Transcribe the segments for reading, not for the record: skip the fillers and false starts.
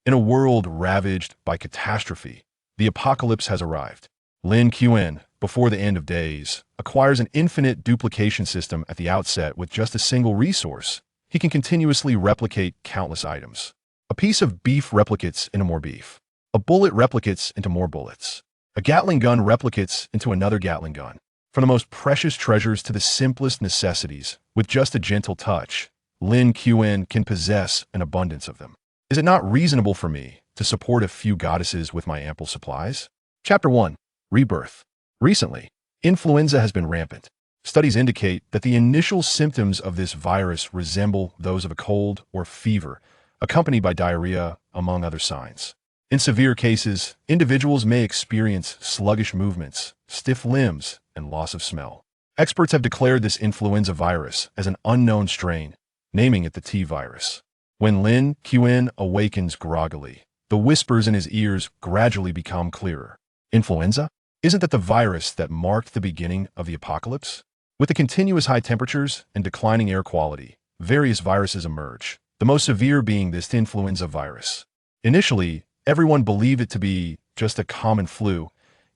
In a world ravaged by catastrophe, the apocalypse has arrived. Lin Qin, before the end of days, acquires an infinite duplication system at the outset with just a single resource. He can continuously replicate countless items. A piece of beef replicates into more beef. A bullet replicates into more bullets. A Gatling gun replicates into another Gatling gun. From the most precious treasures to the simplest necessities, with just a gentle touch, Lin Qin can possess an abundance of them. Is it not reasonable for me to support a few goddesses with my ample supplies? Chapter 1. Rebirth. Recently, influenza has been rampant. Studies indicate that the initial symptoms of this virus resemble those of a cold or fever, accompanied by diarrhea, among other signs. In severe cases, individuals may experience sluggish movements, stiff limbs, and loss of smell. Experts have declared this influenza virus as an unknown strain, naming it the T virus. When Lin Qin awakens groggily, the whispers in his ears gradually become clearer. Influenza? Isn't that the virus that marked the beginning of the apocalypse? With the continuous high temperatures and declining air quality, various viruses emerge, the most severe being this influenza virus. Initially, everyone believed it to be just a common flu,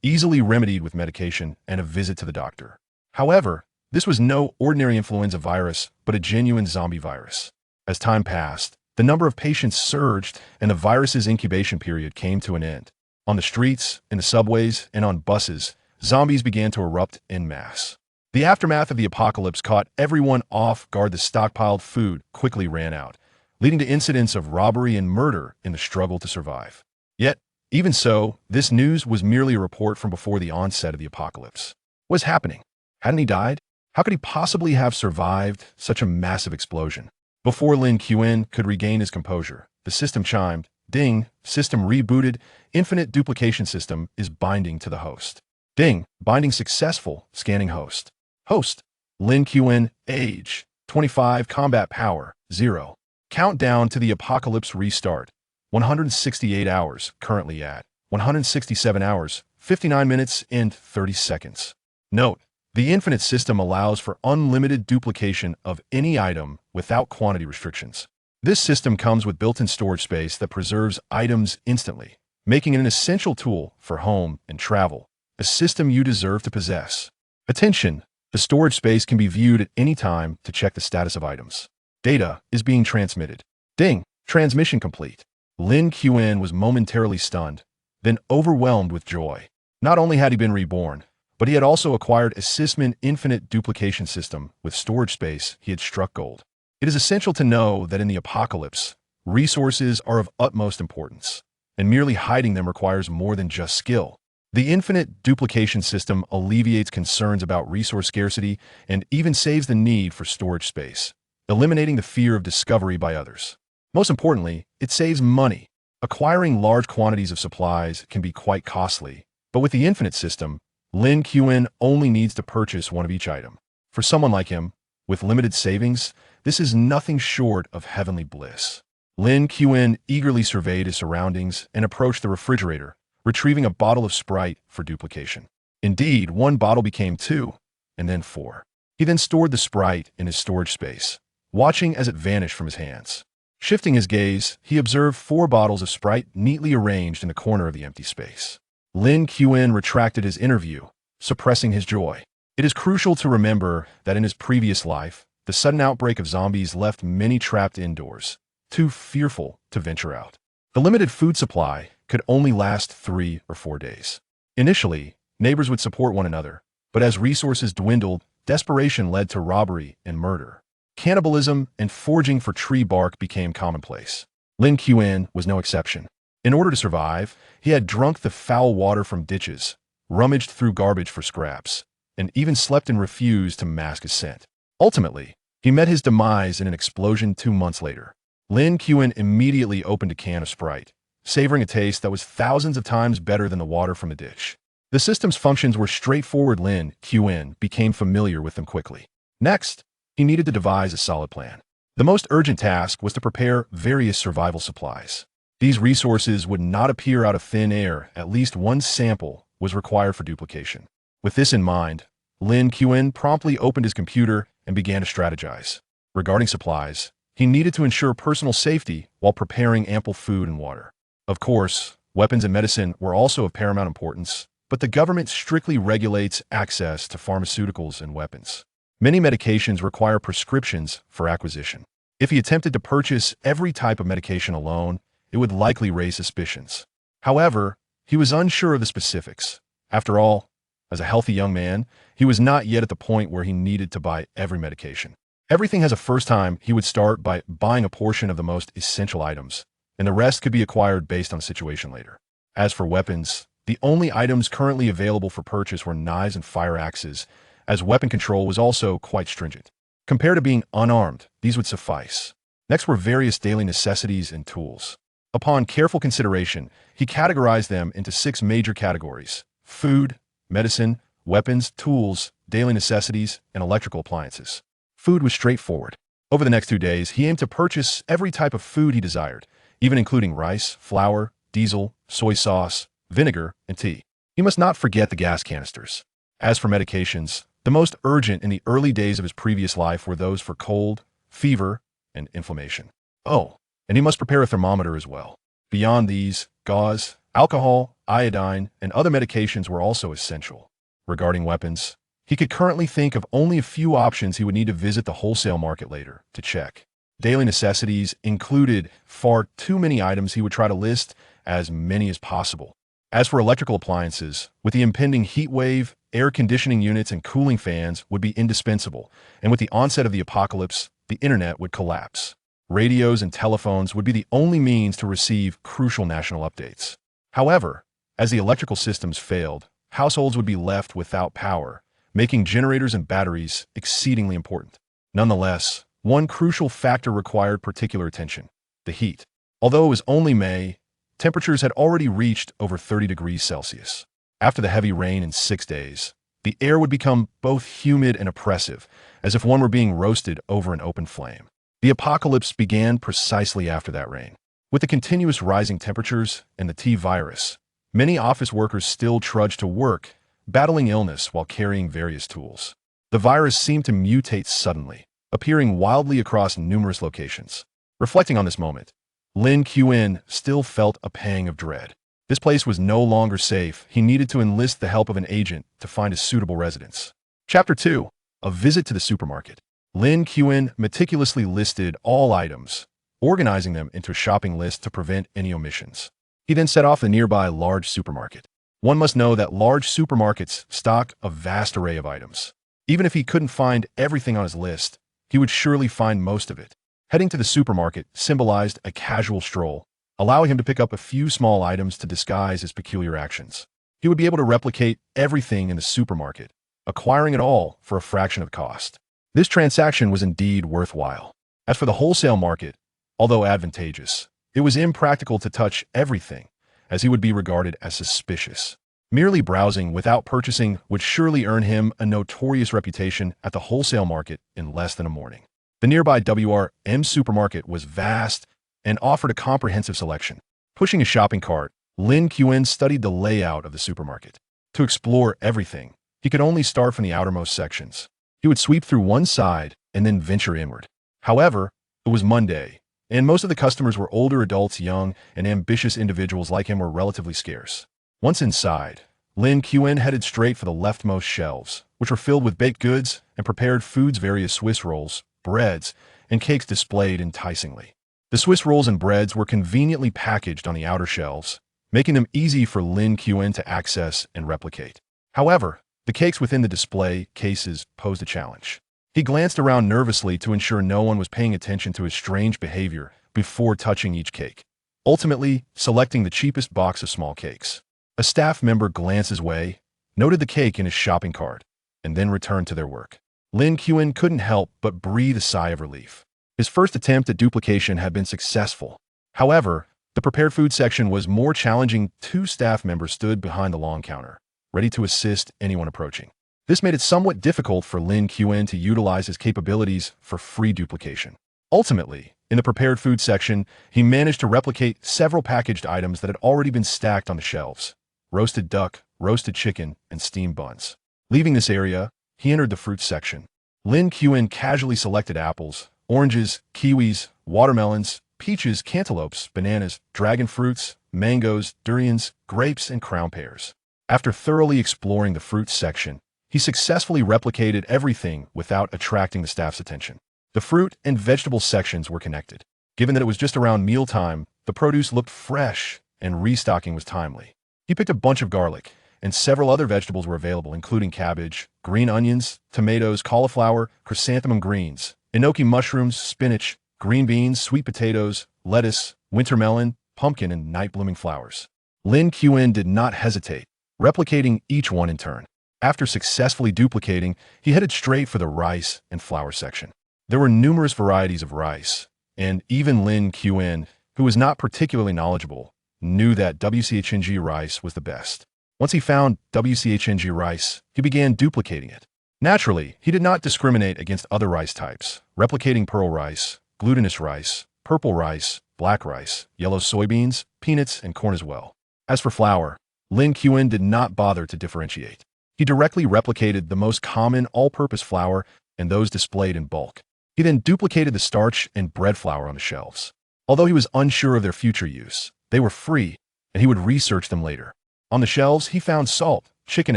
easily remedied with medication and a visit to the doctor. However, this was no ordinary influenza virus, but a genuine zombie virus. As time passed, the number of patients surged and the virus's incubation period came to an end. On the streets, in the subways, and on buses, zombies began to erupt en masse. The aftermath of the apocalypse caught everyone off guard. The stockpiled food quickly ran out, leading to incidents of robbery and murder in the struggle to survive. Yet, even so, this news was merely a report from before the onset of the apocalypse. What was happening? Hadn't he died? How could he possibly have survived such a massive explosion? Before Lin Qin could regain his composure, the system chimed. Ding, system rebooted, Infinite Duplication System is binding to the host. Ding, binding successful, scanning host. Host, Lin Qin, age, 25, combat power, 0. Countdown to the apocalypse restart, 168 hours, currently at 167 hours, 59 minutes and 30 seconds. Note, the Infinite system allows for unlimited duplication of any item without quantity restrictions. This system comes with built-in storage space that preserves items instantly, making it an essential tool for home and travel, a system you deserve to possess. Attention! The storage space can be viewed at any time to check the status of items. Data is being transmitted. Ding! Transmission complete. Lin Qin was momentarily stunned, then overwhelmed with joy. Not only had he been reborn, but he had also acquired a Sysmin Infinite Duplication System with storage space. He had struck gold. It is essential to know that in the apocalypse, resources are of utmost importance, and merely hiding them requires more than just skill. The Infinite Duplication System alleviates concerns about resource scarcity and even saves the need for storage space, eliminating the fear of discovery by others. Most importantly, it saves money. Acquiring large quantities of supplies can be quite costly, but with the Infinite system, Lin Qin only needs to purchase one of each item. For someone like him, with limited savings, this is nothing short of heavenly bliss. Lin Qin eagerly surveyed his surroundings and approached the refrigerator, retrieving a bottle of Sprite for duplication. Indeed, one bottle became 2, and then 4. He then stored the Sprite in his storage space, watching as it vanished from his hands. Shifting his gaze, he observed 4 bottles of Sprite neatly arranged in the corner of the empty space. Lin Qin retracted his inner view, suppressing his joy. It is crucial to remember that in his previous life, the sudden outbreak of zombies left many trapped indoors, too fearful to venture out. The limited food supply could only last 3 or 4 days. Initially, neighbors would support one another, but as resources dwindled, desperation led to robbery and murder. Cannibalism and foraging for tree bark became commonplace. Lin Qin was no exception. In order to survive, he had drunk the foul water from ditches, rummaged through garbage for scraps, and even slept and refused to mask his scent. Ultimately, he met his demise in an explosion 2 months later. Lin Qin immediately opened a can of Sprite, savoring a taste that was thousands of times better than the water from the ditch. The system's functions were straightforward. Lin Qin became familiar with them quickly. Next, he needed to devise a solid plan. The most urgent task was to prepare various survival supplies. These resources would not appear out of thin air. At least one sample was required for duplication. With this in mind, Lin Qin promptly opened his computer and began to strategize. Regarding supplies, he needed to ensure personal safety while preparing ample food and water. Of course, weapons and medicine were also of paramount importance, but the government strictly regulates access to pharmaceuticals and weapons. Many medications require prescriptions for acquisition. If he attempted to purchase every type of medication alone, it would likely raise suspicions. However, he was unsure of the specifics. After all, as a healthy young man, he was not yet at the point where he needed to buy every medication. Everything has a first time. He would start by buying a portion of the most essential items, and the rest could be acquired based on the situation later. As for weapons, the only items currently available for purchase were knives and fire axes, as weapon control was also quite stringent. Compared to being unarmed, these would suffice. Next were various daily necessities and tools. Upon careful consideration, he categorized them into 6 major categories: food, medicine, weapons, tools, daily necessities, and electrical appliances. Food was straightforward. Over the next 2 days, he aimed to purchase every type of food he desired, even including rice, flour, diesel, soy sauce, vinegar, and tea. He must not forget the gas canisters. As for medications, the most urgent in the early days of his previous life were those for cold, fever, and inflammation. Oh, and he must prepare a thermometer as well. Beyond these, gauze, alcohol, iodine, and other medications were also essential. Regarding weapons, he could currently think of only a few options. He would need to visit the wholesale market later to check. Daily necessities included far too many items. He would try to list as many as possible. As for electrical appliances, with the impending heat wave, air conditioning units and cooling fans would be indispensable, and with the onset of the apocalypse, the internet would collapse. Radios and telephones would be the only means to receive crucial national updates. However, as the electrical systems failed, households would be left without power, making generators and batteries exceedingly important. Nonetheless, one crucial factor required particular attention: the heat. Although it was only May, temperatures had already reached over 30 degrees Celsius. After the heavy rain in 6 days, the air would become both humid and oppressive, as if one were being roasted over an open flame. The apocalypse began precisely after that rain. With the continuous rising temperatures and the T-virus, many office workers still trudged to work, battling illness while carrying various tools. The virus seemed to mutate suddenly, appearing wildly across numerous locations. Reflecting on this moment, Lin Qin still felt a pang of dread. This place was no longer safe. He needed to enlist the help of an agent to find a suitable residence. Chapter 2. A Visit to the Supermarket. Lin Qin meticulously listed all items, organizing them into a shopping list to prevent any omissions. He then set off the nearby large supermarket. One must know that large supermarkets stock a vast array of items. Even if he couldn't find everything on his list, he would surely find most of it. Heading to the supermarket symbolized a casual stroll, allowing him to pick up a few small items to disguise his peculiar actions. He would be able to replicate everything in the supermarket, acquiring it all for a fraction of the cost. This transaction was indeed worthwhile. As for the wholesale market, although advantageous, it was impractical to touch everything, as he would be regarded as suspicious. Merely browsing without purchasing would surely earn him a notorious reputation at the wholesale market in less than a morning. The nearby WRM supermarket was vast and offered a comprehensive selection. Pushing a shopping cart, Lin Qin studied the layout of the supermarket. To explore everything, he could only start from the outermost sections. He would sweep through one side and then venture inward. However, it was Monday, and most of the customers were older adults. Young and ambitious individuals like him were relatively scarce. Once inside, Lin Qin headed straight for the leftmost shelves, which were filled with baked goods and prepared foods. Various Swiss rolls, breads, and cakes displayed enticingly. The Swiss rolls and breads were conveniently packaged on the outer shelves, making them easy for Lin Qin to access and replicate. However, the cakes within the display cases posed a challenge. He glanced around nervously to ensure no one was paying attention to his strange behavior before touching each cake, ultimately selecting the cheapest box of small cakes. A staff member glanced his way, noted the cake in his shopping cart, and then returned to their work. Lin Qin couldn't help but breathe a sigh of relief. His first attempt at duplication had been successful. However, the prepared food section was more challenging. 2 staff members stood behind the long counter, ready to assist anyone approaching. This made it somewhat difficult for Lin Qin to utilize his capabilities for free duplication. Ultimately, in the prepared food section, he managed to replicate several packaged items that had already been stacked on the shelves: roasted duck, roasted chicken, and steamed buns. Leaving this area, he entered the fruit section. Lin Qin casually selected apples, oranges, kiwis, watermelons, peaches, cantaloupes, bananas, dragon fruits, mangoes, durians, grapes, and crown pears. After thoroughly exploring the fruits section, he successfully replicated everything without attracting the staff's attention. The fruit and vegetable sections were connected. Given that it was just around mealtime, the produce looked fresh and restocking was timely. He picked a bunch of garlic, and several other vegetables were available, including cabbage, green onions, tomatoes, cauliflower, chrysanthemum greens, enoki mushrooms, spinach, green beans, sweet potatoes, lettuce, winter melon, pumpkin, and night-blooming flowers. Lin Qin did not hesitate, replicating each one in turn. After successfully duplicating, he headed straight for the rice and flour section. There were numerous varieties of rice, and even Lin Qin, who was not particularly knowledgeable, knew that WCHNG rice was the best. Once he found WCHNG rice, he began duplicating it. Naturally, he did not discriminate against other rice types, replicating pearl rice, glutinous rice, purple rice, black rice, yellow soybeans, peanuts, and corn as well. As for flour, Lin Qin did not bother to differentiate. He directly replicated the most common all-purpose flour and those displayed in bulk. He then duplicated the starch and bread flour on the shelves. Although he was unsure of their future use, they were free, and he would research them later. On the shelves, he found salt, chicken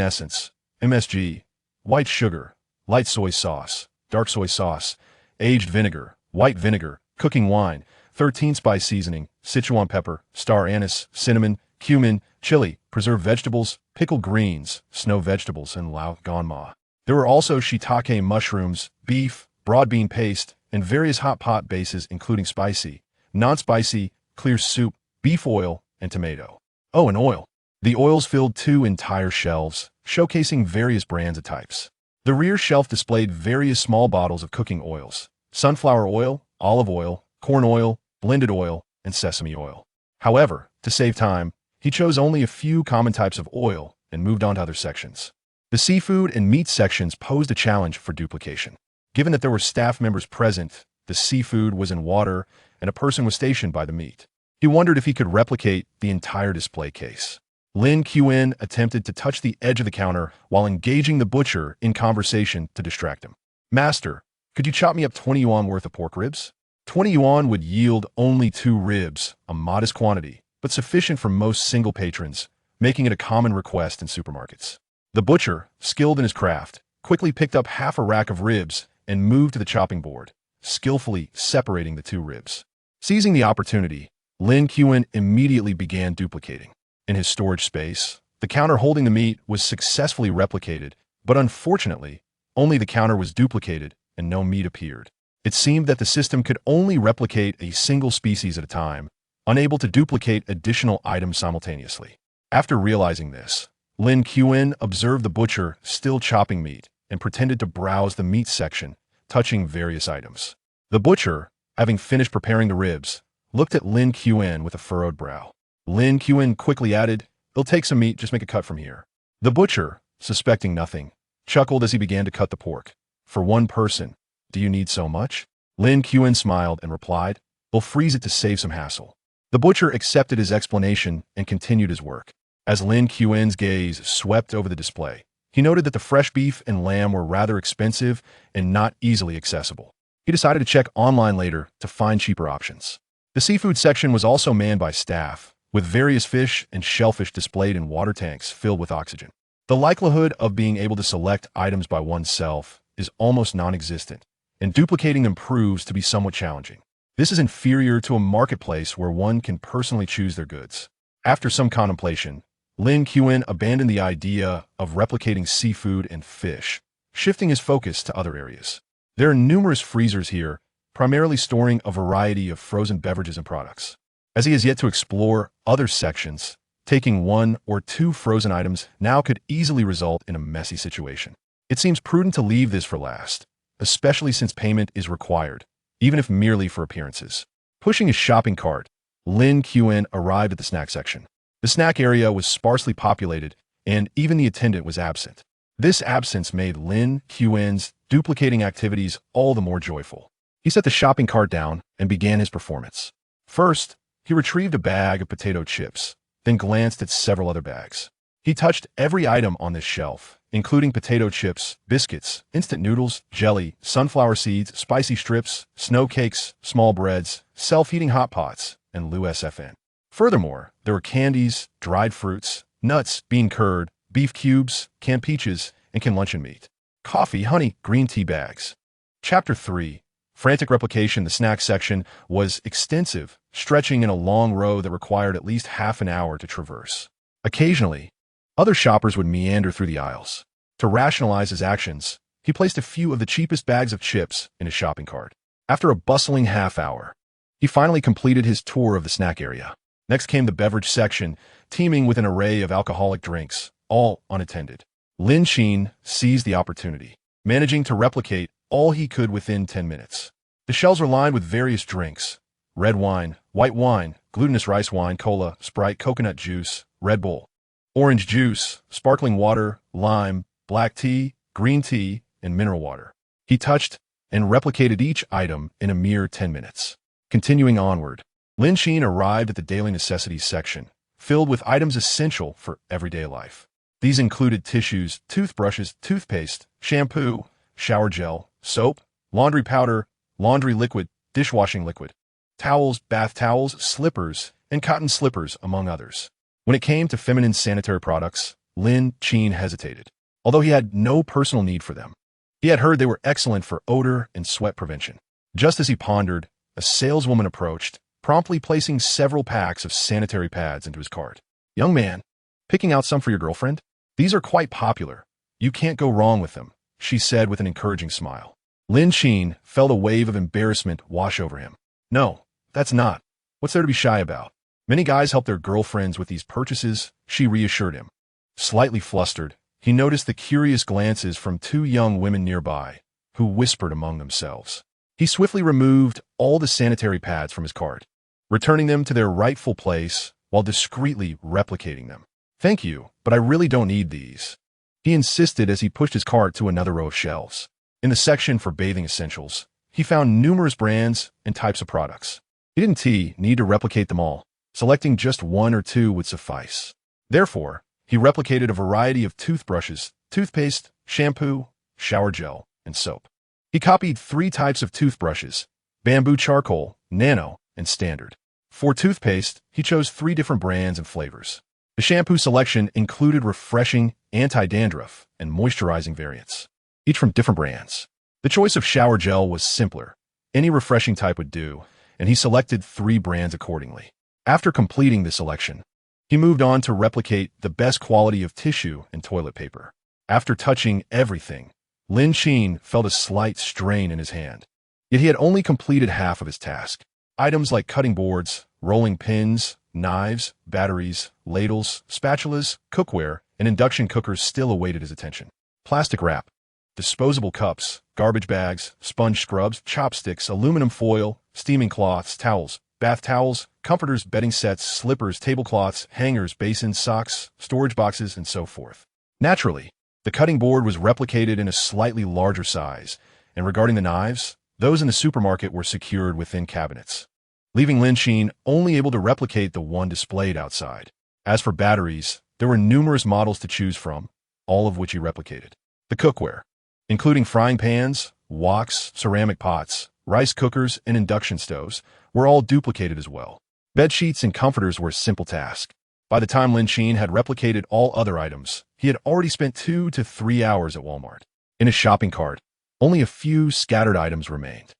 essence, MSG, white sugar, light soy sauce, dark soy sauce, aged vinegar, white vinegar, cooking wine, 13-spice seasoning, Sichuan pepper, star anise, cinnamon, cumin, chili, preserved vegetables, pickled greens, snow vegetables, and lao ganma. There were also shiitake mushrooms, beef, broad bean paste, and various hot pot bases including spicy, non-spicy, clear soup, beef oil, and tomato. Oh, and oil. The oils filled 2 entire shelves, showcasing various brands of types. The rear shelf displayed various small bottles of cooking oils: sunflower oil, olive oil, corn oil, blended oil, and sesame oil. However, to save time, he chose only a few common types of oil and moved on to other sections. The seafood and meat sections posed a challenge for duplication. Given that there were staff members present, the seafood was in water, and a person was stationed by the meat. He wondered if he could replicate the entire display case. Lin Qin attempted to touch the edge of the counter while engaging the butcher in conversation to distract him. "Master, could you chop me up 20 yuan worth of pork ribs?" 20 yuan would yield only 2 ribs, a modest quantity, but sufficient for most single patrons, making it a common request in supermarkets. The butcher, skilled in his craft, quickly picked up half a rack of ribs and moved to the chopping board, skillfully separating the 2 ribs. Seizing the opportunity, Lin Qin immediately began duplicating. In his storage space, the counter holding the meat was successfully replicated, but unfortunately, only the counter was duplicated and no meat appeared. It seemed that the system could only replicate a single species at a time, unable to duplicate additional items simultaneously. After realizing this, Lin Qin observed the butcher still chopping meat and pretended to browse the meat section, touching various items. The butcher, having finished preparing the ribs, looked at Lin Qin with a furrowed brow. Lin Qin quickly added, "It'll take some meat, just make a cut from here." The butcher, suspecting nothing, chuckled as he began to cut the pork. "For one person, do you need so much?" Lin Qin smiled and replied, "We'll freeze it to save some hassle." The butcher accepted his explanation and continued his work. As Lin Qin's gaze swept over the display, he noted that the fresh beef and lamb were rather expensive and not easily accessible. He decided to check online later to find cheaper options. The seafood section was also manned by staff, with various fish and shellfish displayed in water tanks filled with oxygen. The likelihood of being able to select items by oneself is almost non-existent, and duplicating them proves to be somewhat challenging. This is inferior to a marketplace where one can personally choose their goods. After some contemplation, Lin Qin abandoned the idea of replicating seafood and fish, shifting his focus to other areas. There are numerous freezers here, primarily storing a variety of frozen beverages and products. As he has yet to explore other sections, taking 1 or 2 frozen items now could easily result in a messy situation. It seems prudent to leave this for last, especially since payment is required, even if merely for appearances. Pushing his shopping cart, Lin Qin arrived at the snack section. The snack area was sparsely populated, and even the attendant was absent. This absence made Lin Qin's duplicating activities all the more joyful. He set the shopping cart down and began his performance. First, he retrieved a bag of potato chips, then glanced at several other bags. He touched every item on this shelf, including potato chips, biscuits, instant noodles, jelly, sunflower seeds, spicy strips, snow cakes, small breads, self-heating hot pots, and Lu SFN. Furthermore, there were candies, dried fruits, nuts, bean curd, beef cubes, canned peaches, and canned luncheon meat. Coffee, honey, green tea bags. Chapter 3. Frantic Replication. The snack section was extensive, stretching in a long row that required at least half an hour to traverse. Occasionally, other shoppers would meander through the aisles. To rationalize his actions, he placed a few of the cheapest bags of chips in his shopping cart. After a bustling half hour, he finally completed his tour of the snack area. Next came the beverage section, teeming with an array of alcoholic drinks, all unattended. Lin Qin seized the opportunity, managing to replicate all he could within 10 minutes. The shelves were lined with various drinks: red wine, white wine, glutinous rice wine, cola, Sprite, coconut juice, Red Bull, orange juice, sparkling water, lime, black tea, green tea, and mineral water. He touched and replicated each item in a mere 10 minutes. Continuing onward, Lin Qin arrived at the daily necessities section, filled with items essential for everyday life. These included tissues, toothbrushes, toothpaste, shampoo, shower gel, soap, laundry powder, laundry liquid, dishwashing liquid, towels, bath towels, slippers, and cotton slippers, among others. When it came to feminine sanitary products, Lin Qin hesitated, although he had no personal need for them. He had heard they were excellent for odor and sweat prevention. Just as he pondered, a saleswoman approached, promptly placing several packs of sanitary pads into his cart. "Young man, picking out some for your girlfriend? These are quite popular. You can't go wrong with them," she said with an encouraging smile. Lin Qin felt a wave of embarrassment wash over him. "No, that's not. What's there to be shy about? Many guys help their girlfriends with these purchases," she reassured him. Slightly flustered, he noticed the curious glances from two young women nearby, who whispered among themselves. He swiftly removed all the sanitary pads from his cart, returning them to their rightful place while discreetly replicating them. "Thank you, but I really don't need these," he insisted as he pushed his cart to another row of shelves. In the section for bathing essentials, he found numerous brands and types of products. He didn't need to replicate them all. Selecting just one or two would suffice. Therefore, he replicated a variety of toothbrushes, toothpaste, shampoo, shower gel, and soap. He copied 3 types of toothbrushes: bamboo charcoal, nano, and standard. For toothpaste, he chose 3 different brands and flavors. The shampoo selection included refreshing, anti-dandruff, and moisturizing variants, each from different brands. The choice of shower gel was simpler. Any refreshing type would do, and he selected 3 brands accordingly. After completing the selection, he moved on to replicate the best quality of tissue and toilet paper. After touching everything, Lin Qin felt a slight strain in his hand. Yet he had only completed half of his task. Items like cutting boards, rolling pins, knives, batteries, ladles, spatulas, cookware, and induction cookers still awaited his attention. Plastic wrap, disposable cups, garbage bags, sponge scrubs, chopsticks, aluminum foil, steaming cloths, towels, bath towels, comforters, bedding sets, slippers, tablecloths, hangers, basins, socks, storage boxes, and so forth. Naturally, the cutting board was replicated in a slightly larger size, and regarding the knives, those in the supermarket were secured within cabinets, leaving Lin Qin only able to replicate the one displayed outside. As for batteries, there were numerous models to choose from, all of which he replicated. The cookware, including frying pans, woks, ceramic pots, rice cookers, and induction stoves, were all duplicated as well. Bed sheets and comforters were a simple task. By the time Lin Qin had replicated all other items, he had already spent 2 to 3 hours at Walmart. In his shopping cart, only a few scattered items remained.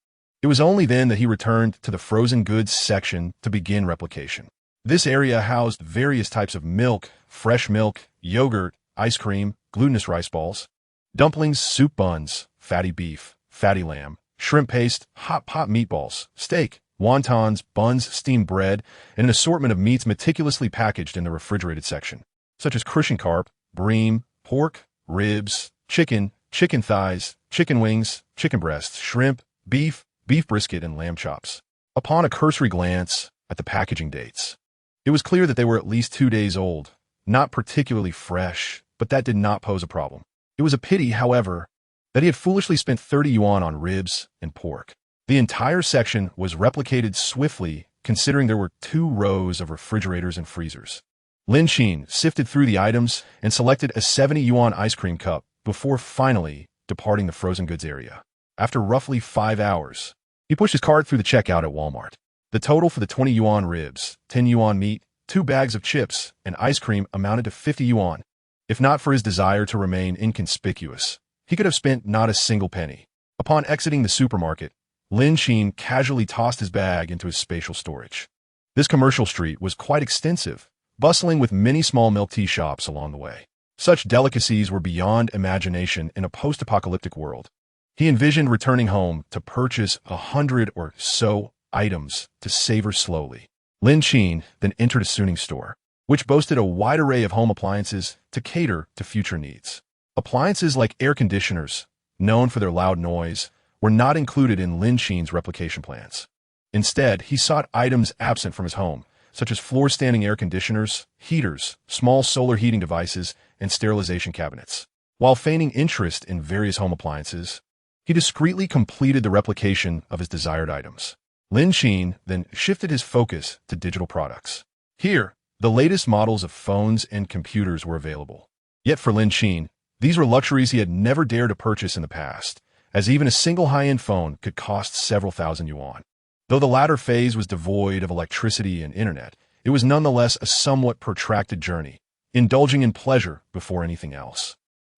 It was only then that he returned to the frozen goods section to begin replication. This area housed various types of milk, fresh milk, yogurt, ice cream, glutinous rice balls, dumplings, soup buns, fatty beef, fatty lamb, shrimp paste, hot pot meatballs, steak, wontons, buns, steamed bread, and an assortment of meats meticulously packaged in the refrigerated section, such as crucian carp, bream, pork, ribs, chicken, chicken thighs, chicken wings, chicken breasts, shrimp, beef, beef brisket, and lamb chops. Upon a cursory glance at the packaging dates, it was clear that they were at least 2 days old, not particularly fresh, but that did not pose a problem. It was a pity, however, that he had foolishly spent 30 yuan on ribs and pork. The entire section was replicated swiftly, considering there were 2 rows of refrigerators and freezers. Lin Qin sifted through the items and selected a 70 yuan ice cream cup before finally departing the frozen goods area. After roughly 5 hours, he pushed his cart through the checkout at Walmart. The total for the 20 yuan ribs, 10 yuan meat, 2 bags of chips, and ice cream amounted to 50 yuan. If not for his desire to remain inconspicuous, he could have spent not a single penny. Upon exiting the supermarket, Lin Qin casually tossed his bag into his spatial storage. This commercial street was quite extensive, bustling with many small milk tea shops along the way. Such delicacies were beyond imagination in a post-apocalyptic world. He envisioned returning home to purchase 100 or so items to savor slowly. Lin Qin then entered a Suning store, which boasted a wide array of home appliances to cater to future needs. Appliances like air conditioners, known for their loud noise, were not included in Lin Qin's replication plans. Instead, he sought items absent from his home, such as floor-standing air conditioners, heaters, small solar heating devices, and sterilization cabinets. While feigning interest in various home appliances, he discreetly completed the replication of his desired items. Lin Qin then shifted his focus to digital products. Here, the latest models of phones and computers were available. Yet for Lin Qin, these were luxuries he had never dared to purchase in the past, as even a single high-end phone could cost several thousand yuan. Though the latter phase was devoid of electricity and internet, it was nonetheless a somewhat protracted journey, indulging in pleasure before anything else.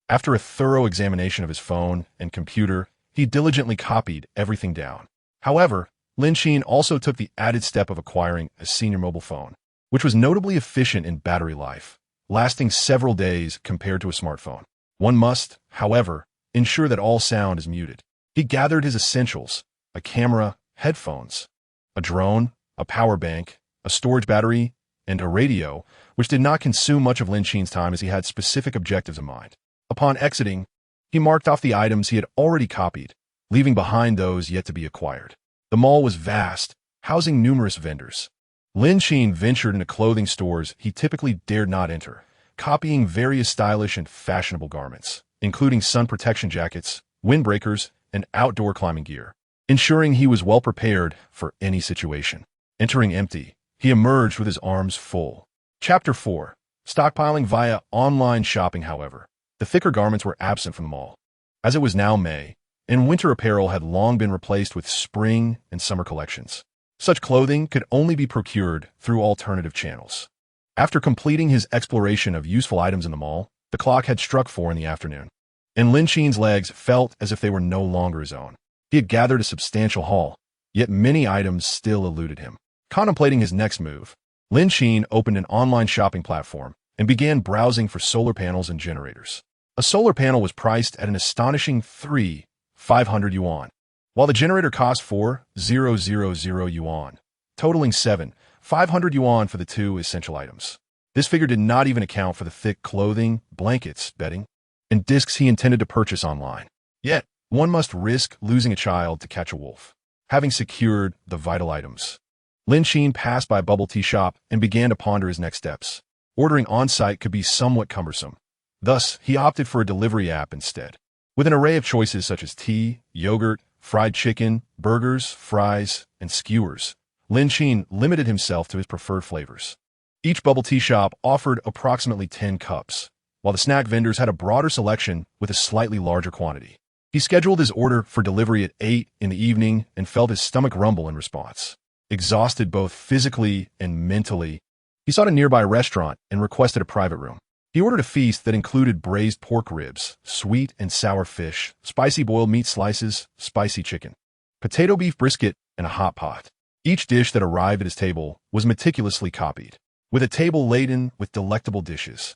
After a thorough examination of his phone and computer, he diligently copied everything down. However, Lin Qin also took the added step of acquiring a senior mobile phone, which was notably efficient in battery life, lasting several days compared to a smartphone. One must, however, ensure that all sound is muted. He gathered his essentials: a camera, headphones, a drone, a power bank, a storage battery, and a radio, which did not consume much of Lin Qin's time as he had specific objectives in mind. Upon exiting, he marked off the items he had already copied, leaving behind those yet to be acquired. The mall was vast, housing numerous vendors. Lin Qin ventured into clothing stores he typically dared not enter, copying various stylish and fashionable garments, including sun protection jackets, windbreakers, and outdoor climbing gear, ensuring he was well prepared for any situation. Entering empty, he emerged with his arms full. Chapter 4. Stockpiling via online shopping. However, the thicker garments were absent from the mall. As it was now May, and winter apparel had long been replaced with spring and summer collections, such clothing could only be procured through alternative channels. After completing his exploration of useful items in the mall, the clock had struck 4 in the afternoon, and Lin Qin's legs felt as if they were no longer his own. He had gathered a substantial haul, yet many items still eluded him. Contemplating his next move, Lin Qin opened an online shopping platform and began browsing for solar panels and generators. A solar panel was priced at an astonishing 3,500 yuan, while the generator cost 4,000 yuan, totaling 7,500 yuan for the 2 essential items. This figure did not even account for the thick clothing, blankets, bedding, and discs he intended to purchase online. Yet, one must risk losing a child to catch a wolf. Having secured the vital items, Lin Qin passed by a bubble tea shop and began to ponder his next steps. Ordering on-site could be somewhat cumbersome. Thus, he opted for a delivery app instead. With an array of choices such as tea, yogurt, fried chicken, burgers, fries, and skewers, Lin Qin limited himself to his preferred flavors. Each bubble tea shop offered approximately 10 cups, while the snack vendors had a broader selection with a slightly larger quantity. He scheduled his order for delivery at 8 in the evening and felt his stomach rumble in response. Exhausted both physically and mentally, he sought a nearby restaurant and requested a private room. He ordered a feast that included braised pork ribs, sweet and sour fish, spicy boiled meat slices, spicy chicken, potato beef brisket, and a hot pot. Each dish that arrived at his table was meticulously copied, with a table laden with delectable dishes.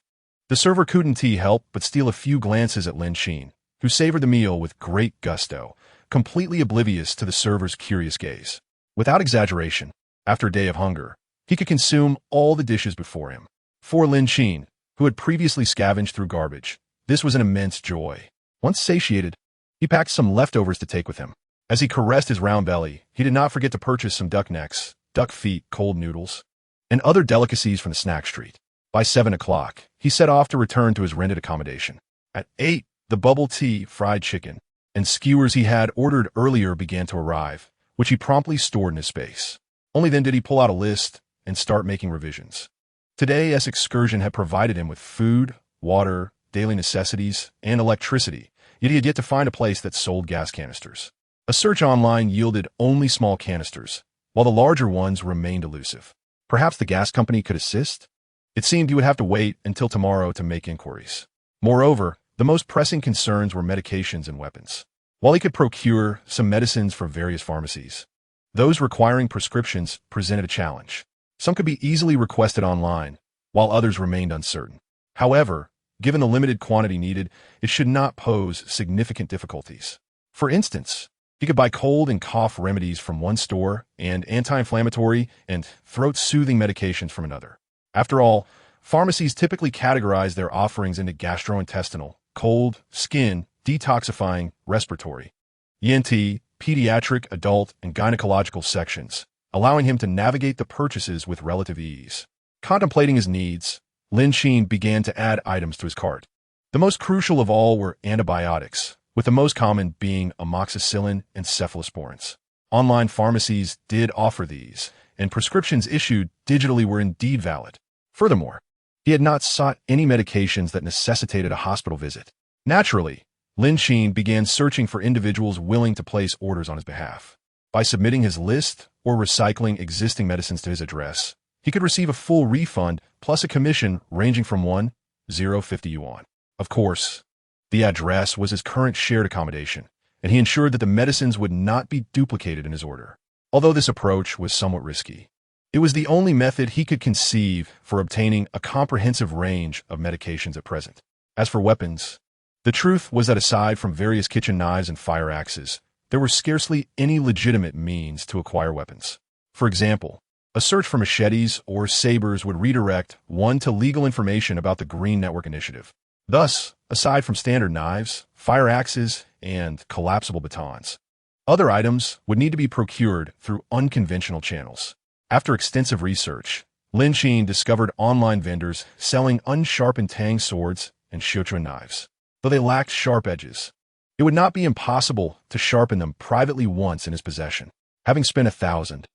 The server couldn't help but steal a few glances at Lin Qin, who savored the meal with great gusto, completely oblivious to the server's curious gaze. Without exaggeration, after a day of hunger, he could consume all the dishes before him. For Lin Qin, who had previously scavenged through garbage, this was an immense joy. Once satiated, he packed some leftovers to take with him. As he caressed his round belly, he did not forget to purchase some duck necks, duck feet, cold noodles, and other delicacies from the snack street. By 7 o'clock, he set off to return to his rented accommodation. At 8, the bubble tea, fried chicken, and skewers he had ordered earlier began to arrive, which he promptly stored in his space. Only then did he pull out a list and start making revisions. Today's excursion had provided him with food, water, daily necessities, and electricity, yet he had yet to find a place that sold gas canisters. A search online yielded only small canisters, while the larger ones remained elusive. Perhaps the gas company could assist? It seemed he would have to wait until tomorrow to make inquiries. Moreover, the most pressing concerns were medications and weapons. While he could procure some medicines from various pharmacies, those requiring prescriptions presented a challenge. Some could be easily requested online, while others remained uncertain. However, given the limited quantity needed, it should not pose significant difficulties. For instance, he could buy cold and cough remedies from one store and anti-inflammatory and throat-soothing medications from another. After all, pharmacies typically categorize their offerings into gastrointestinal, cold, skin, detoxifying, respiratory, ENT, pediatric, adult, and gynecological sections, allowing him to navigate the purchases with relative ease. Contemplating his needs, Lin Qin began to add items to his cart. The most crucial of all were antibiotics, with the most common being amoxicillin and cephalosporins. Online pharmacies did offer these, and prescriptions issued digitally were indeed valid. Furthermore, he had not sought any medications that necessitated a hospital visit. Naturally, Lin Qin began searching for individuals willing to place orders on his behalf. By submitting his list or recycling existing medicines to his address, he could receive a full refund plus a commission ranging from 1,050 yuan. Of course, the address was his current shared accommodation, and he ensured that the medicines would not be duplicated in his order. Although this approach was somewhat risky, it was the only method he could conceive for obtaining a comprehensive range of medications at present. As for weapons, the truth was that aside from various kitchen knives and fire axes, there were scarcely any legitimate means to acquire weapons. For example, a search for machetes or sabers would redirect one to legal information about the Green Network Initiative. Thus, aside from standard knives, fire axes, and collapsible batons, other items would need to be procured through unconventional channels. After extensive research, Lin Qin discovered online vendors selling unsharpened tang swords and xiuquan knives. Though they lacked sharp edges, it would not be impossible to sharpen them privately once in his possession. Having spent 1,000,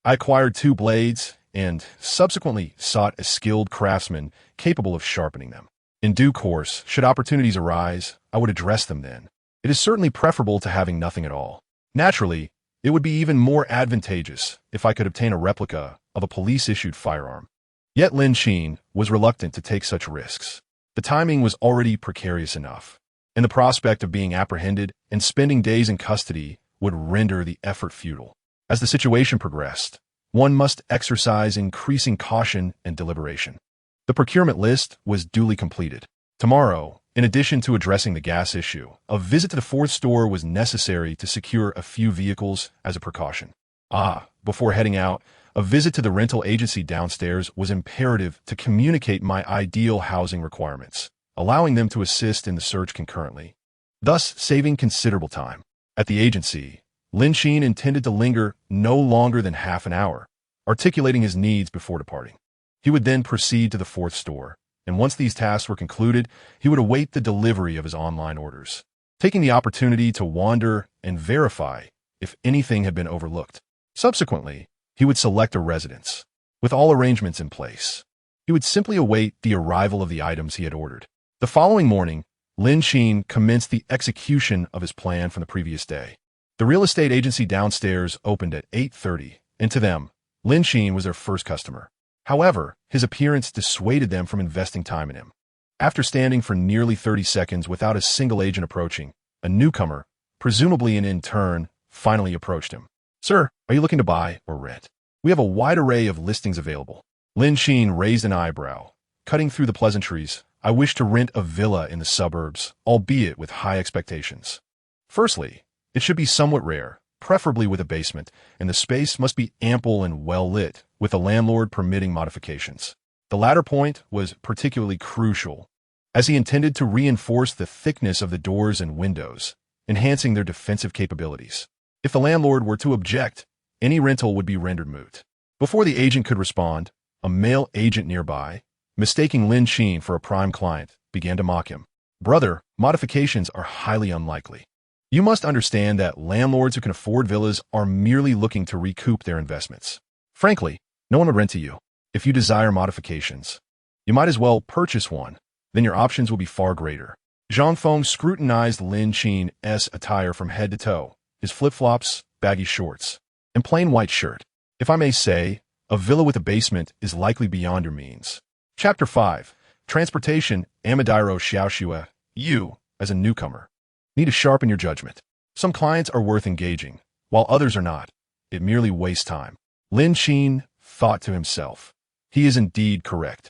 I acquired 2 blades and subsequently sought a skilled craftsman capable of sharpening them. In due course, should opportunities arise, I would address them then. It is certainly preferable to having nothing at all. Naturally, it would be even more advantageous if I could obtain a replica of a police-issued firearm. Yet Lin Qin was reluctant to take such risks. The timing was already precarious enough, and the prospect of being apprehended and spending days in custody would render the effort futile. As the situation progressed, one must exercise increasing caution and deliberation. The procurement list was duly completed. Tomorrow, in addition to addressing the gas issue, a visit to the 4th store was necessary to secure a few vehicles as a precaution. Before heading out, a visit to the rental agency downstairs was imperative to communicate my ideal housing requirements, allowing them to assist in the search concurrently, thus saving considerable time. At the agency, Lin Qin intended to linger no longer than half an hour, articulating his needs before departing. He would then proceed to the 4th store, and once these tasks were concluded, he would await the delivery of his online orders, taking the opportunity to wander and verify if anything had been overlooked. Subsequently, he would select a residence. With all arrangements in place, he would simply await the arrival of the items he had ordered. The following morning, Lin Qin commenced the execution of his plan from the previous day. The real estate agency downstairs opened at 8:30, and to them, Lin Qin was their first customer. However, his appearance dissuaded them from investing time in him. After standing for nearly 30 seconds without a single agent approaching, a newcomer, presumably an intern, finally approached him. "Sir, are you looking to buy or rent? We have a wide array of listings available." Lin Qin raised an eyebrow. Cutting through the pleasantries, "I wish to rent a villa in the suburbs, albeit with high expectations. Firstly, it should be somewhat rare, preferably with a basement, and the space must be ample and well lit, with the landlord permitting modifications." The latter point was particularly crucial, as he intended to reinforce the thickness of the doors and windows, enhancing their defensive capabilities. If the landlord were to object, any rental would be rendered moot. Before the agent could respond, a male agent nearby, mistaking Lin Qin for a prime client, began to mock him. "Brother, modifications are highly unlikely. You must understand that landlords who can afford villas are merely looking to recoup their investments. Frankly, no one would rent to you. If you desire modifications, you might as well purchase one, then your options will be far greater." Zhang Feng scrutinized Lin Qin's attire from head to toe, his flip-flops, baggy shorts, and plain white shirt. If I may say, A villa with a basement is likely beyond your means. Chapter 5. Transportation. Amadiro Xiaoxue. You, as a newcomer, need to sharpen your judgment. Some clients are worth engaging, while others are not. It merely wastes time. Lin Qin thought to himself. He is indeed correct.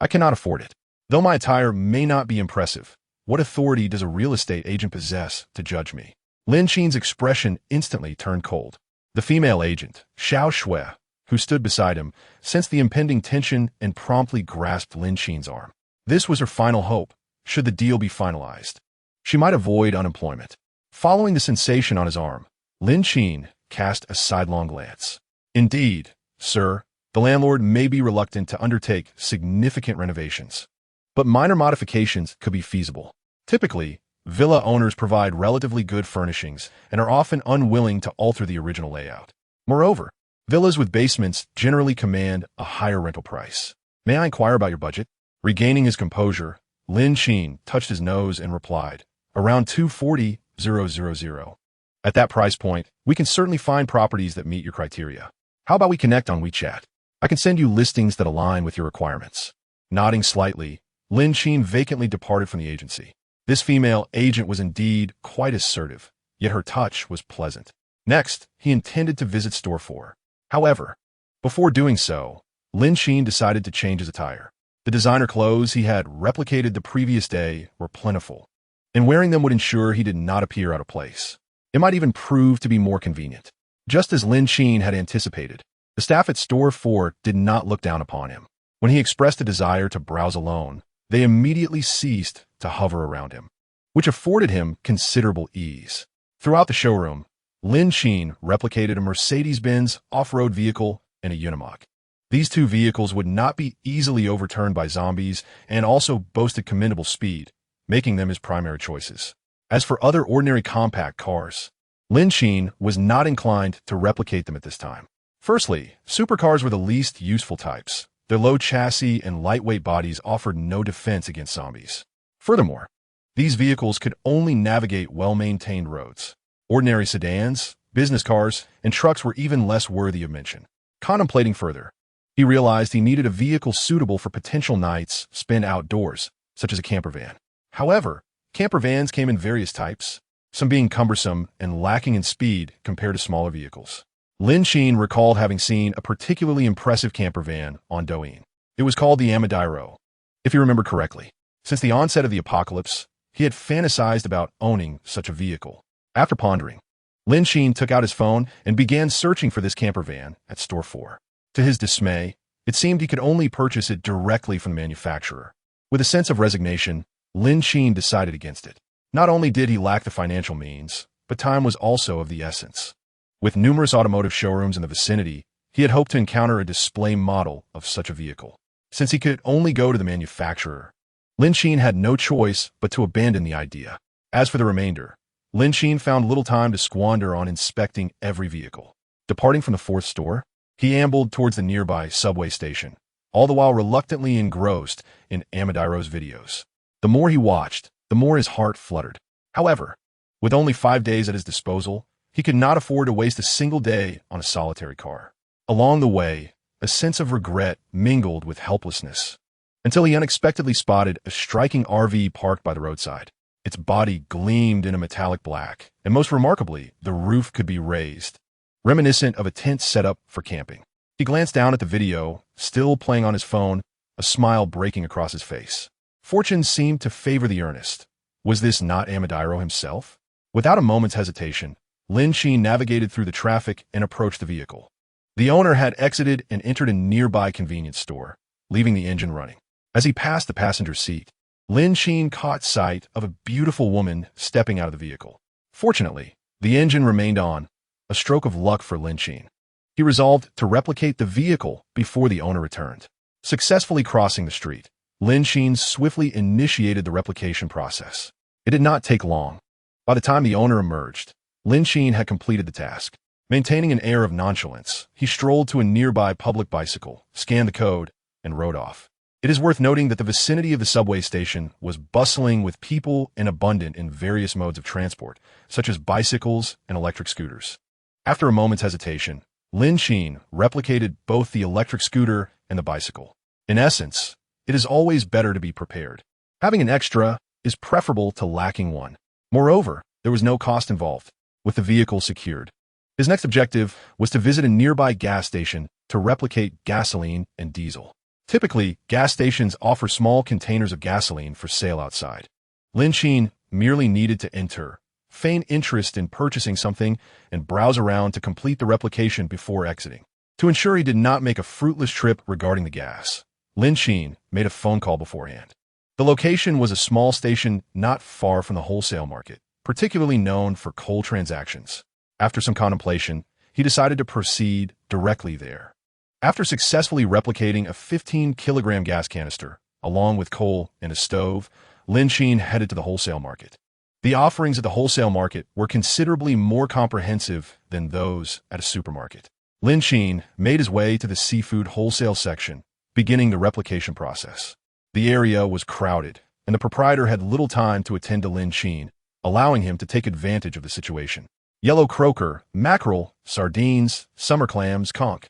I cannot afford it. Though my attire may not be impressive, what authority does a real estate agent possess to judge me? Lin Qin's expression instantly turned cold. The female agent, Xiao Shui, who stood beside him, sensed the impending tension and promptly grasped Lin Qin's arm. This was her final hope, should the deal be finalized. She might avoid unemployment. Following the sensation on his arm, Lin Qin cast a sidelong glance. Indeed, sir, the landlord may be reluctant to undertake significant renovations, but minor modifications could be feasible. Typically, villa owners provide relatively good furnishings and are often unwilling to alter the original layout. Moreover, villas with basements generally command a higher rental price. May I inquire about your budget? Regaining his composure, Lin Qin touched his nose and replied, around 240,000. At that price point, we can certainly find properties that meet your criteria. How about we connect on WeChat? I can send you listings that align with your requirements. Nodding slightly, Lin Qin vacantly departed from the agency. This female agent was indeed quite assertive, yet her touch was pleasant. Next, he intended to visit Store 4. However, before doing so, Lin Qin decided to change his attire. The designer clothes he had replicated the previous day were plentiful, and wearing them would ensure he did not appear out of place. It might even prove to be more convenient. Just as Lin Qin had anticipated, the staff at Store 4 did not look down upon him. When he expressed a desire to browse alone, they immediately ceased to hover around him, which afforded him considerable ease. Throughout the showroom, Lin Qin replicated a Mercedes-Benz off-road vehicle and a Unimog. These two vehicles would not be easily overturned by zombies and also boasted commendable speed, making them his primary choices. As for other ordinary compact cars, Lin Qin was not inclined to replicate them at this time. Firstly, supercars were the least useful types. Their low chassis and lightweight bodies offered no defense against zombies. Furthermore, these vehicles could only navigate well-maintained roads. Ordinary sedans, business cars, and trucks were even less worthy of mention. Contemplating further, he realized he needed a vehicle suitable for potential nights spent outdoors, such as a camper van. However, camper vans came in various types, some being cumbersome and lacking in speed compared to smaller vehicles. Lin Qin recalled having seen a particularly impressive camper van on Douyin. It was called the Amadiro. If he remembered correctly, since the onset of the apocalypse, he had fantasized about owning such a vehicle. After pondering, Lin Qin took out his phone and began searching for this camper van at Store 4. To his dismay, it seemed he could only purchase it directly from the manufacturer. With a sense of resignation, Lin Qin decided against it. Not only did he lack the financial means, but time was also of the essence. With numerous automotive showrooms in the vicinity, he had hoped to encounter a display model of such a vehicle. Since he could only go to the manufacturer, Lin Qin had no choice but to abandon the idea. As for the remainder, Lin Qin found little time to squander on inspecting every vehicle. Departing from the fourth store, he ambled towards the nearby subway station, all the while reluctantly engrossed in Amadiro's videos. The more he watched, the more his heart fluttered. However, with only 5 days at his disposal, he could not afford to waste a single day on a solitary car. Along the way, a sense of regret mingled with helplessness, until he unexpectedly spotted a striking RV parked by the roadside. Its body gleamed in a metallic black, and most remarkably, the roof could be raised, reminiscent of a tent set up for camping. He glanced down at the video, still playing on his phone, a smile breaking across his face. Fortune seemed to favor the earnest. Was this not Amadiro himself? Without a moment's hesitation, Lin Qin navigated through the traffic and approached the vehicle. The owner had exited and entered a nearby convenience store, leaving the engine running. As he passed the passenger seat, Lin Qin caught sight of a beautiful woman stepping out of the vehicle. Fortunately, the engine remained on, a stroke of luck for Lin Qin. He resolved to replicate the vehicle before the owner returned. Successfully crossing the street, Lin Qin swiftly initiated the replication process. It did not take long. By the time the owner emerged, Lin Qin had completed the task. Maintaining an air of nonchalance, he strolled to a nearby public bicycle, scanned the code, and rode off. It is worth noting that the vicinity of the subway station was bustling with people and abundant in various modes of transport, such as bicycles and electric scooters. After a moment's hesitation, Lin Qin replicated both the electric scooter and the bicycle. In essence, it is always better to be prepared. Having an extra is preferable to lacking one. Moreover, there was no cost involved, with the vehicle secured. His next objective was to visit a nearby gas station to replicate gasoline and diesel. Typically, gas stations offer small containers of gasoline for sale outside. Lin Qin merely needed to enter, feign interest in purchasing something, and browse around to complete the replication before exiting. To ensure he did not make a fruitless trip regarding the gas, Lin Qin made a phone call beforehand. The location was a small station not far from the wholesale market, particularly known for coal transactions. After some contemplation, he decided to proceed directly there. After successfully replicating a 15-kilogram gas canister, along with coal and a stove, Lin Qin headed to the wholesale market. The offerings at the wholesale market were considerably more comprehensive than those at a supermarket. Lin Qin made his way to the seafood wholesale section, beginning the replication process. The area was crowded, and the proprietor had little time to attend to Lin Qin, allowing him to take advantage of the situation. Yellow croaker, mackerel, sardines, summer clams, conch,